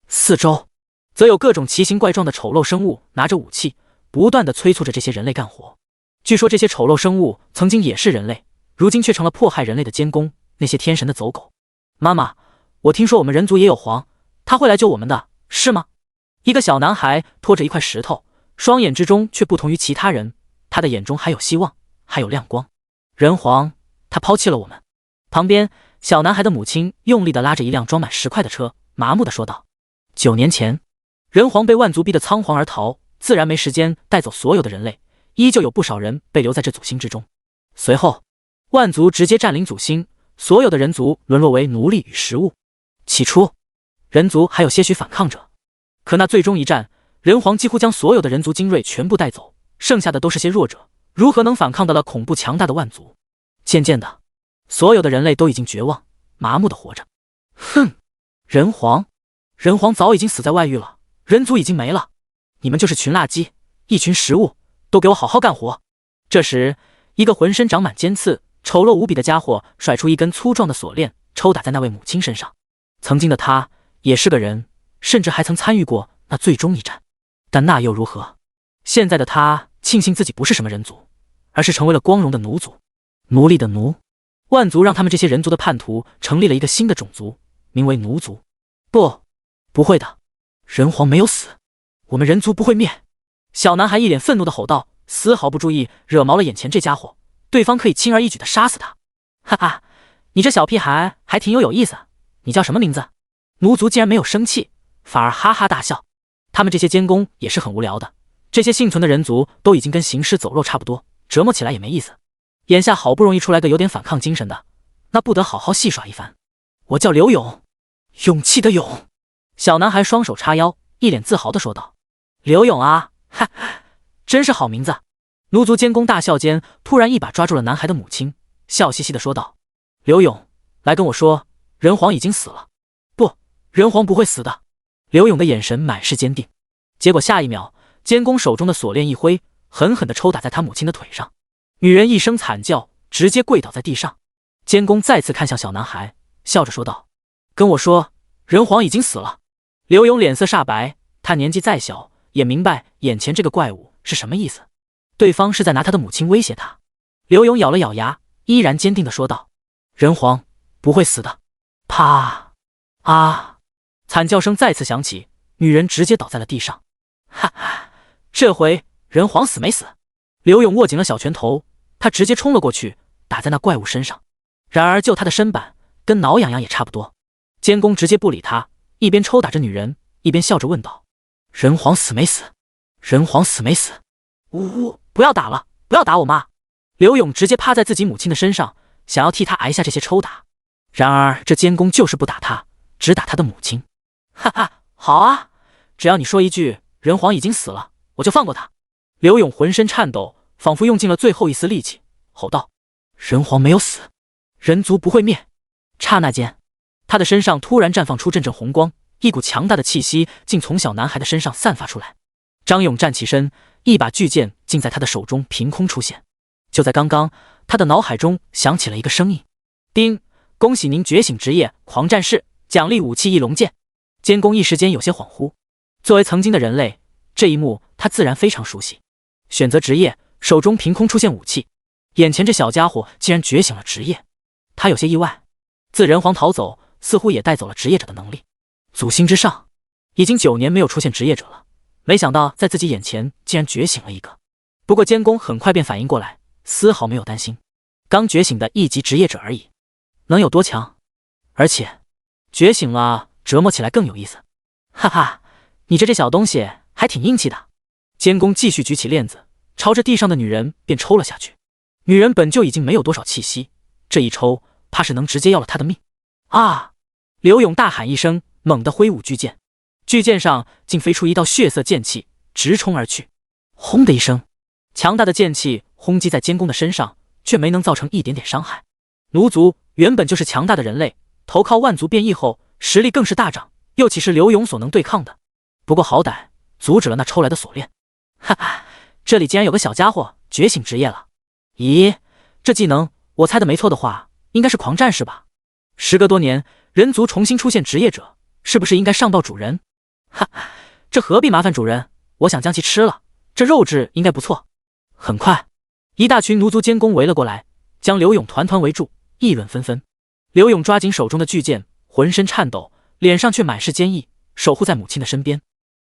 四周则有各种奇形怪状的丑陋生物拿着武器，不断的催促着这些人类干活。据说这些丑陋生物曾经也是人类，如今却成了迫害人类的监工，那些天神的走狗。妈妈，我听说我们人族也有皇，他会来救我们的，是吗？一个小男孩拖着一块石头，双眼之中却不同于其他人，他的眼中还有希望，还有亮光。人皇，他抛弃了我们。旁边，小男孩的母亲用力地拉着一辆装满石块的车，麻木地说道：“9年前，人皇被万族逼得仓皇而逃，自然没时间带走所有的人类，依旧有不少人被留在这祖星之中。随后，万族直接占领祖星，所有的人族沦落为奴隶与食物。起初，人族还有些许反抗者，可那最终一战，人皇几乎将所有的人族精锐全部带走，剩下的都是些弱者，如何能反抗得了恐怖强大的万族？渐渐的，所有的人类都已经绝望，麻木的活着。哼，人皇早已经死在外域了，人族已经没了，你们就是群垃圾，一群食物，都给我好好干活。”这时，一个浑身长满尖刺、丑陋无比的家伙甩出一根粗壮的锁链，抽打在那位母亲身上。曾经的他也是个人，甚至还曾参与过那最终一战，但那又如何？现在的他庆幸自己不是什么人族，而是成为了光荣的奴族。奴隶的奴，万族让他们这些人族的叛徒成立了一个新的种族，名为奴族。不会的，人皇没有死，我们人族不会灭。小男孩一脸愤怒地吼道，丝毫不注意惹毛了眼前这家伙，对方可以轻而易举地杀死他。哈哈，你这小屁孩还挺有意思，你叫什么名字？奴族竟然没有生气，反而哈哈大笑。他们这些监工也是很无聊的，这些幸存的人族都已经跟行尸走肉差不多，折磨起来也没意思。眼下好不容易出来个有点反抗精神的，那不得好好戏耍一番。我叫刘勇，勇气的勇。小男孩双手叉腰，一脸自豪地说道：“刘勇啊，哈，真是好名字。”奴族监工大笑间，突然一把抓住了男孩的母亲，笑嘻嘻地说道：“刘勇，来跟我说，人皇已经死了。”“不，人皇不会死的。”刘勇的眼神满是坚定。结果下一秒，监工手中的锁链一挥，狠狠地抽打在他母亲的腿上。女人一声惨叫，直接跪倒在地上。监工再次看向小男孩，笑着说道：“跟我说，人皇已经死了。”刘勇脸色煞白，他年纪再小，也明白眼前这个怪物是什么意思。对方是在拿他的母亲威胁他。刘勇咬了咬牙，依然坚定地说道：“人皇不会死的。”啪！啊！惨叫声再次响起，女人直接倒在了地上。哈哈，这回人皇死没死？刘勇握紧了小拳头，他直接冲了过去，打在那怪物身上。然而就他的身板跟挠痒痒也差不多。监工直接不理他，一边抽打着女人，一边笑着问道：“人皇死没死？人皇死没死？”呜呜，不要打了，不要打我妈！刘勇直接趴在自己母亲的身上，想要替她挨下这些抽打。然而这监工就是不打他，只打他的母亲。哈哈，好啊，只要你说一句人皇已经死了，我就放过他。刘勇浑身颤抖，仿佛用尽了最后一丝力气，吼道：“人皇没有死，人族不会灭。”刹那间，他的身上突然绽放出阵阵红光，一股强大的气息竟从小男孩的身上散发出来。张勇站起身，一把巨剑竟在他的手中凭空出现。就在刚刚，他的脑海中响起了一个声音：“叮，恭喜您觉醒职业狂战士，奖励武器一龙剑。”监工一时间有些恍惚。作为曾经的人类，这一幕他自然非常熟悉。选择职业，手中凭空出现武器，眼前这小家伙竟然觉醒了职业，他有些意外。自人皇逃走，似乎也带走了职业者的能力。祖星之上，已经9年没有出现职业者了，没想到在自己眼前竟然觉醒了一个。不过监工很快便反应过来，丝毫没有担心，刚觉醒的1级职业者而已，能有多强？而且觉醒了折磨起来更有意思。哈哈，你这小东西还挺硬气的。监工继续举起链子，朝着地上的女人便抽了下去。女人本就已经没有多少气息，这一抽怕是能直接要了她的命。啊！刘勇大喊一声，猛地挥舞巨剑，巨剑上竟飞出一道血色剑气，直冲而去。轰的一声，强大的剑气轰击在监工的身上，却没能造成一点点伤害。奴族原本就是强大的人类，投靠万族变异后，实力更是大涨，又岂是刘勇所能对抗的？不过好歹阻止了那抽来的锁链。哈哈，这里竟然有个小家伙觉醒职业了。咦，这技能我猜的没错的话，应该是狂战士吧？时隔多年，人族重新出现职业者，是不是应该上报主人？哈哈，这何必麻烦主人，我想将其吃了，这肉质应该不错。很快，一大群奴族监工围了过来，将刘勇团团围住，议论纷纷。刘勇抓紧手中的巨剑，浑身颤抖，脸上却满是坚毅，守护在母亲的身边。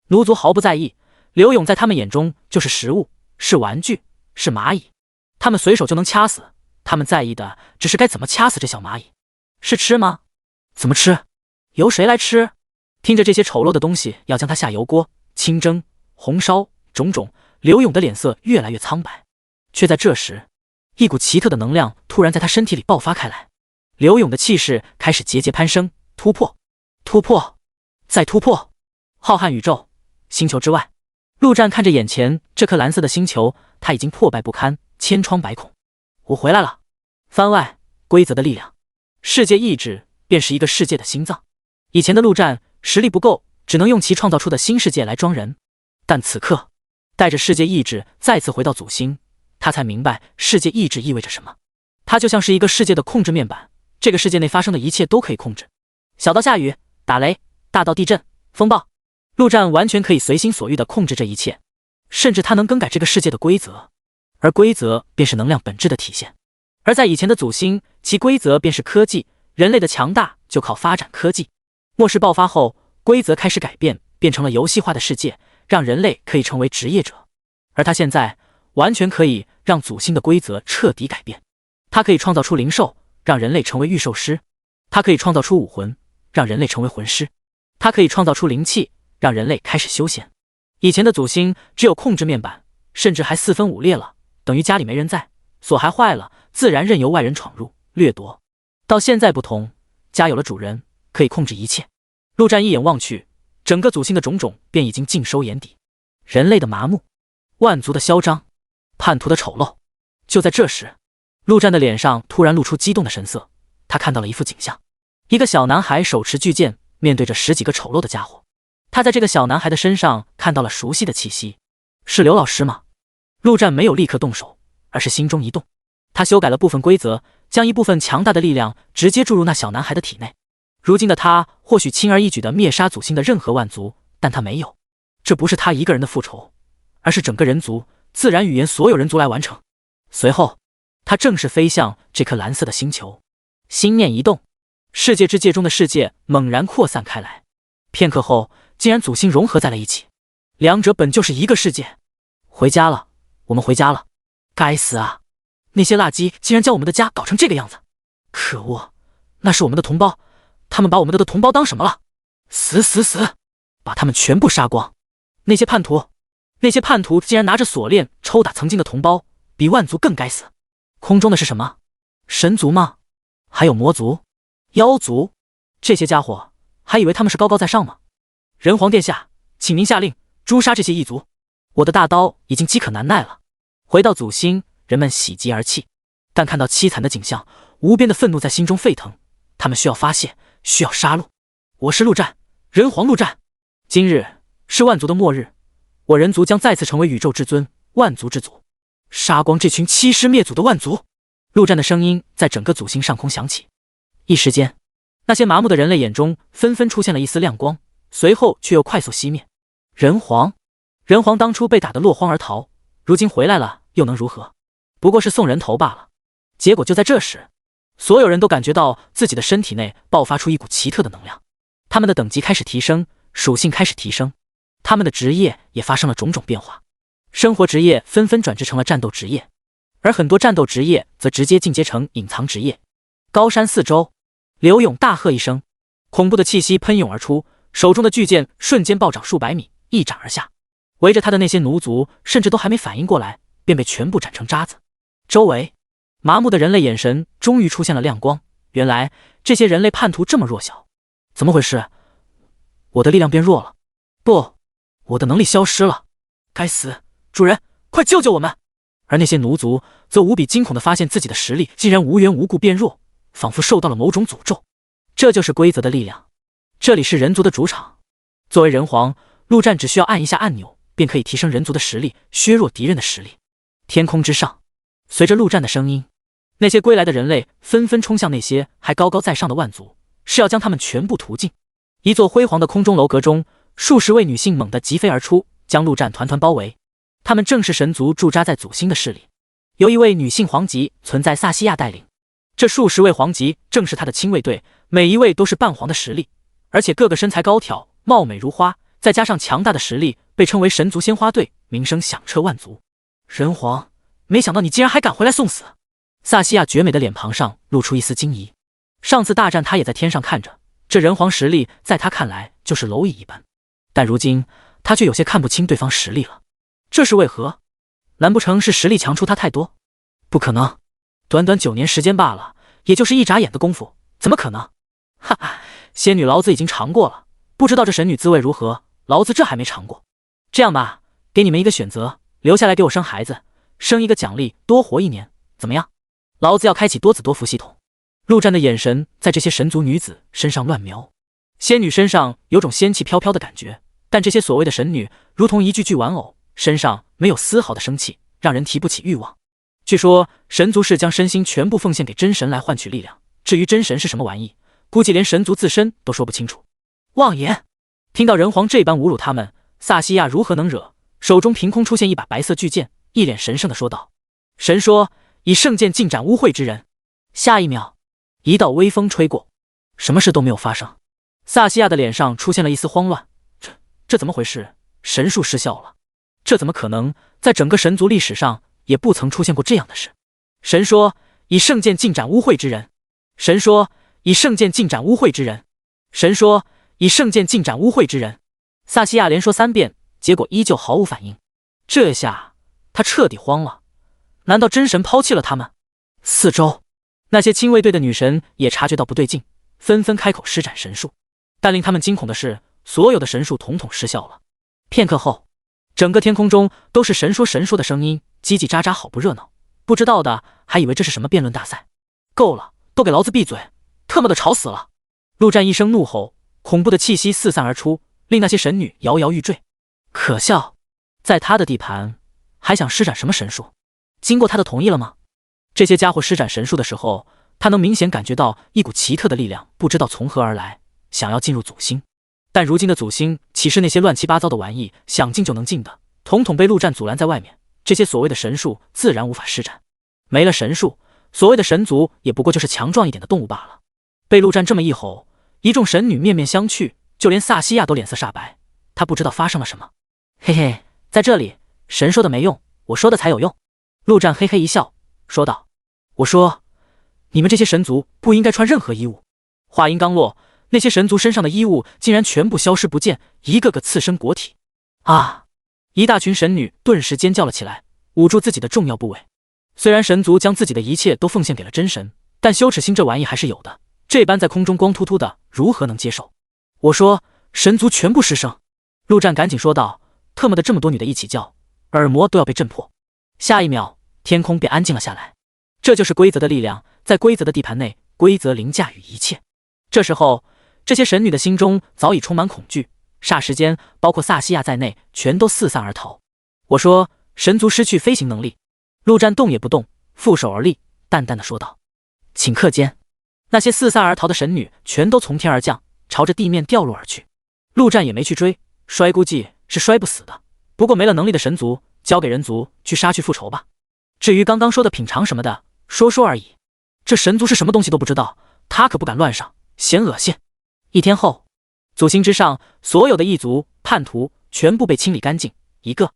奴族毫不在意，刘勇在他们眼中就是食物，是玩具，是蚂蚁，他们随手就能掐死，他们在意的只是该怎么掐死这小蚂蚁。是吃吗？怎么吃？由谁来吃？听着这些丑陋的东西要将它下油锅、清蒸、红烧，种种，刘勇的脸色越来越苍白。却在这时，一股奇特的能量突然在他身体里爆发开来，刘勇的气势开始节节攀升，突破，突破，再突破。浩瀚宇宙，星球之外，陆战看着眼前这颗蓝色的星球，他已经破败不堪，千疮百孔。我回来了。番外，规则的力量，世界意志便是一个世界的心脏。以前的陆战实力不够，只能用其创造出的新世界来装人，但此刻带着世界意志再次回到祖星，他才明白世界意志意味着什么。它就像是一个世界的控制面板，这个世界内发生的一切都可以控制，小到下雨、打雷，大到地震、风暴，陆战完全可以随心所欲地控制这一切，甚至他能更改这个世界的规则，而规则便是能量本质的体现。而在以前的祖星，其规则便是科技，人类的强大就靠发展科技。末世爆发后，规则开始改变，变成了游戏化的世界，让人类可以成为职业者。而他现在完全可以让祖星的规则彻底改变，他可以创造出灵兽，让人类成为御兽师；他可以创造出武魂，让人类成为魂师；他可以创造出灵气，让人类开始修仙。以前的祖星只有控制面板，甚至还四分五裂了，等于家里没人在，锁还坏了，自然任由外人闯入掠夺。到现在不同，家有了主人，可以控制一切。陆战一眼望去，整个祖星的种种便已经尽收眼底，人类的麻木，万族的嚣张，叛徒的丑陋。就在这时，陆战的脸上突然露出激动的神色，他看到了一幅景象，一个小男孩手持巨剑，面对着10几个丑陋的家伙。他在这个小男孩的身上看到了熟悉的气息，是刘老师吗？陆战没有立刻动手，而是心中一动，他修改了部分规则，将一部分强大的力量直接注入那小男孩的体内。如今的他或许轻而易举地灭杀祖星的任何万族，但他没有。这不是他一个人的复仇，而是整个人族自然语言所有人族来完成。随后，他正式飞向这颗蓝色的星球，心念一动，世界之界中的世界猛然扩散开来。片刻后，竟然祖星融合在了一起，两者本就是一个世界。回家了，我们回家了。该死啊！那些垃圾竟然将我们的家搞成这个样子！可恶，那是我们的同胞，他们把我们的同胞当什么了？死死死！把他们全部杀光！那些叛徒竟然拿着锁链抽打曾经的同胞，比万族更该死！空中的是什么？神族吗？还有魔族、妖族？这些家伙还以为他们是高高在上吗？人皇殿下，请您下令诛杀这些异族！我的大刀已经饥渴难耐了。回到祖星，人们喜极而泣，但看到凄惨的景象，无边的愤怒在心中沸腾。他们需要发泄，需要杀戮。我是陆战，人皇陆战。今日是万族的末日，我人族将再次成为宇宙至尊，万族之祖，杀光这群欺师灭祖的万族！陆战的声音在整个祖星上空响起。一时间，那些麻木的人类眼中纷纷出现了一丝亮光，随后却又快速熄灭。人皇当初被打得落荒而逃，如今回来了，又能如何？不过是送人头罢了。结果就在这时，所有人都感觉到自己的身体内爆发出一股奇特的能量，他们的等级开始提升，属性开始提升，他们的职业也发生了种种变化，生活职业纷纷转制成了战斗职业，而很多战斗职业则直接进阶成隐藏职业。高山四周，刘勇大喝一声，恐怖的气息喷涌而出，手中的巨剑瞬间暴涨数百米，一斩而下。围着他的那些奴族甚至都还没反应过来，便被全部斩成渣子。周围麻木的人类眼神终于出现了亮光，原来这些人类叛徒这么弱小，怎么回事？我的力量变弱了，不，我的能力消失了，该死！主人，快救救我们！而那些奴族则无比惊恐地发现自己的实力竟然无缘无故变弱，仿佛受到了某种诅咒。这就是规则的力量，这里是人族的主场。作为人皇，陆战只需要按一下按钮，便可以提升人族的实力，削弱敌人的实力。天空之上，随着陆战的声音，那些归来的人类纷纷冲向那些还高高在上的万族，是要将他们全部屠尽。一座辉煌的空中楼阁中，数十位女性猛地疾飞而出，将陆战团团包围。他们正是神族驻扎在祖星的势力，由一位女性皇级存在萨西亚带领。这数十位皇级正是他的亲卫队，每一位都是半皇的实力，而且个个身材高挑，貌美如花，再加上强大的实力，被称为神族鲜花队，名声响彻万族。人皇，没想到你竟然还敢回来送死！萨西亚绝美的脸庞上露出一丝惊疑。上次大战他也在天上看着，这人皇实力在他看来就是蝼蚁一般，但如今他却有些看不清对方实力了。这是为何？难不成是实力强出他太多？不可能，短短9年时间罢了，也就是一眨眼的功夫，怎么可能？哈哈，仙女老子已经尝过了，不知道这神女滋味如何，老子这还没尝过。这样吧，给你们一个选择，留下来给我生孩子，生一个奖励多活1年，怎么样？老子要开启多子多福系统。陆战的眼神在这些神族女子身上乱瞄，仙女身上有种仙气飘飘的感觉，但这些所谓的神女如同一具具玩偶，身上没有丝毫的生气，让人提不起欲望。据说神族是将身心全部奉献给真神来换取力量，至于真神是什么玩意，估计连神族自身都说不清楚。妄言！听到人皇这般侮辱他们，萨西亚如何能惹？手中凭空出现一把白色巨剑，一脸神圣地说道：神说以圣剑尽斩污秽之人。下一秒，一道微风吹过，什么事都没有发生。萨西亚的脸上出现了一丝慌乱，这怎么回事？神术失效了？这怎么可能？在整个神族历史上也不曾出现过这样的事。神说以圣剑尽斩污秽之人。神说以圣剑尽斩污秽之人。神说以圣剑尽斩污秽之人。萨西亚连说3遍，结果依旧毫无反应。这下他彻底慌了，难道真神抛弃了他们？四周那些亲卫队的女神也察觉到不对劲，纷纷开口施展神术，但令他们惊恐的是，所有的神术统统失效了。片刻后，整个天空中都是神说的声音，叽叽喳喳，好不热闹。不知道的还以为这是什么辩论大赛。够了，都给老子闭嘴！特么的吵死了！陆战一声怒吼，恐怖的气息四散而出，令那些神女摇摇欲坠。可笑，在他的地盘还想施展什么神术？经过他的同意了吗？这些家伙施展神术的时候，他能明显感觉到一股奇特的力量不知道从何而来，想要进入祖星。但如今的祖星岂是那些乱七八糟的玩意想进就能进的，统统被陆战阻拦在外面。这些所谓的神术自然无法施展。没了神术，所谓的神族也不过就是强壮一点的动物罢了。被陆战这么一吼，一众神女面面相觑，就连萨西亚都脸色煞白。她不知道发生了什么。嘿嘿，在这里，神说的没用，我说的才有用。陆战嘿嘿一笑，说道：“我说，你们这些神族不应该穿任何衣物。”话音刚落，那些神族身上的衣物竟然全部消失不见，一个个刺身裹体。啊！一大群神女顿时尖叫了起来，捂住自己的重要部位。虽然神族将自己的一切都奉献给了真神，但羞耻心这玩意还是有的。这般在空中光秃秃的，如何能接受？我说，神族全部失声。陆战赶紧说道：“特么的，这么多女的一起叫，耳膜都要被震破。”下一秒，天空便安静了下来。这就是规则的力量，在规则的地盘内，规则凌驾于一切。这时候，这些神女的心中早已充满恐惧，霎时间，包括萨西亚在内，全都四散而逃。我说，神族失去飞行能力。陆战动也不动，负手而立，淡淡的说道：“顷刻间，那些四散而逃的神女全都从天而降，朝着地面掉落而去。陆战也没去追，摔估计是摔不死的。不过没了能力的神族，交给人族去杀去复仇吧。至于刚刚说的品尝什么的，说说而已。这神族是什么东西都不知道，他可不敢乱上，嫌恶心。”一天后，祖星之上，所有的异族叛徒全部被清理干净，一个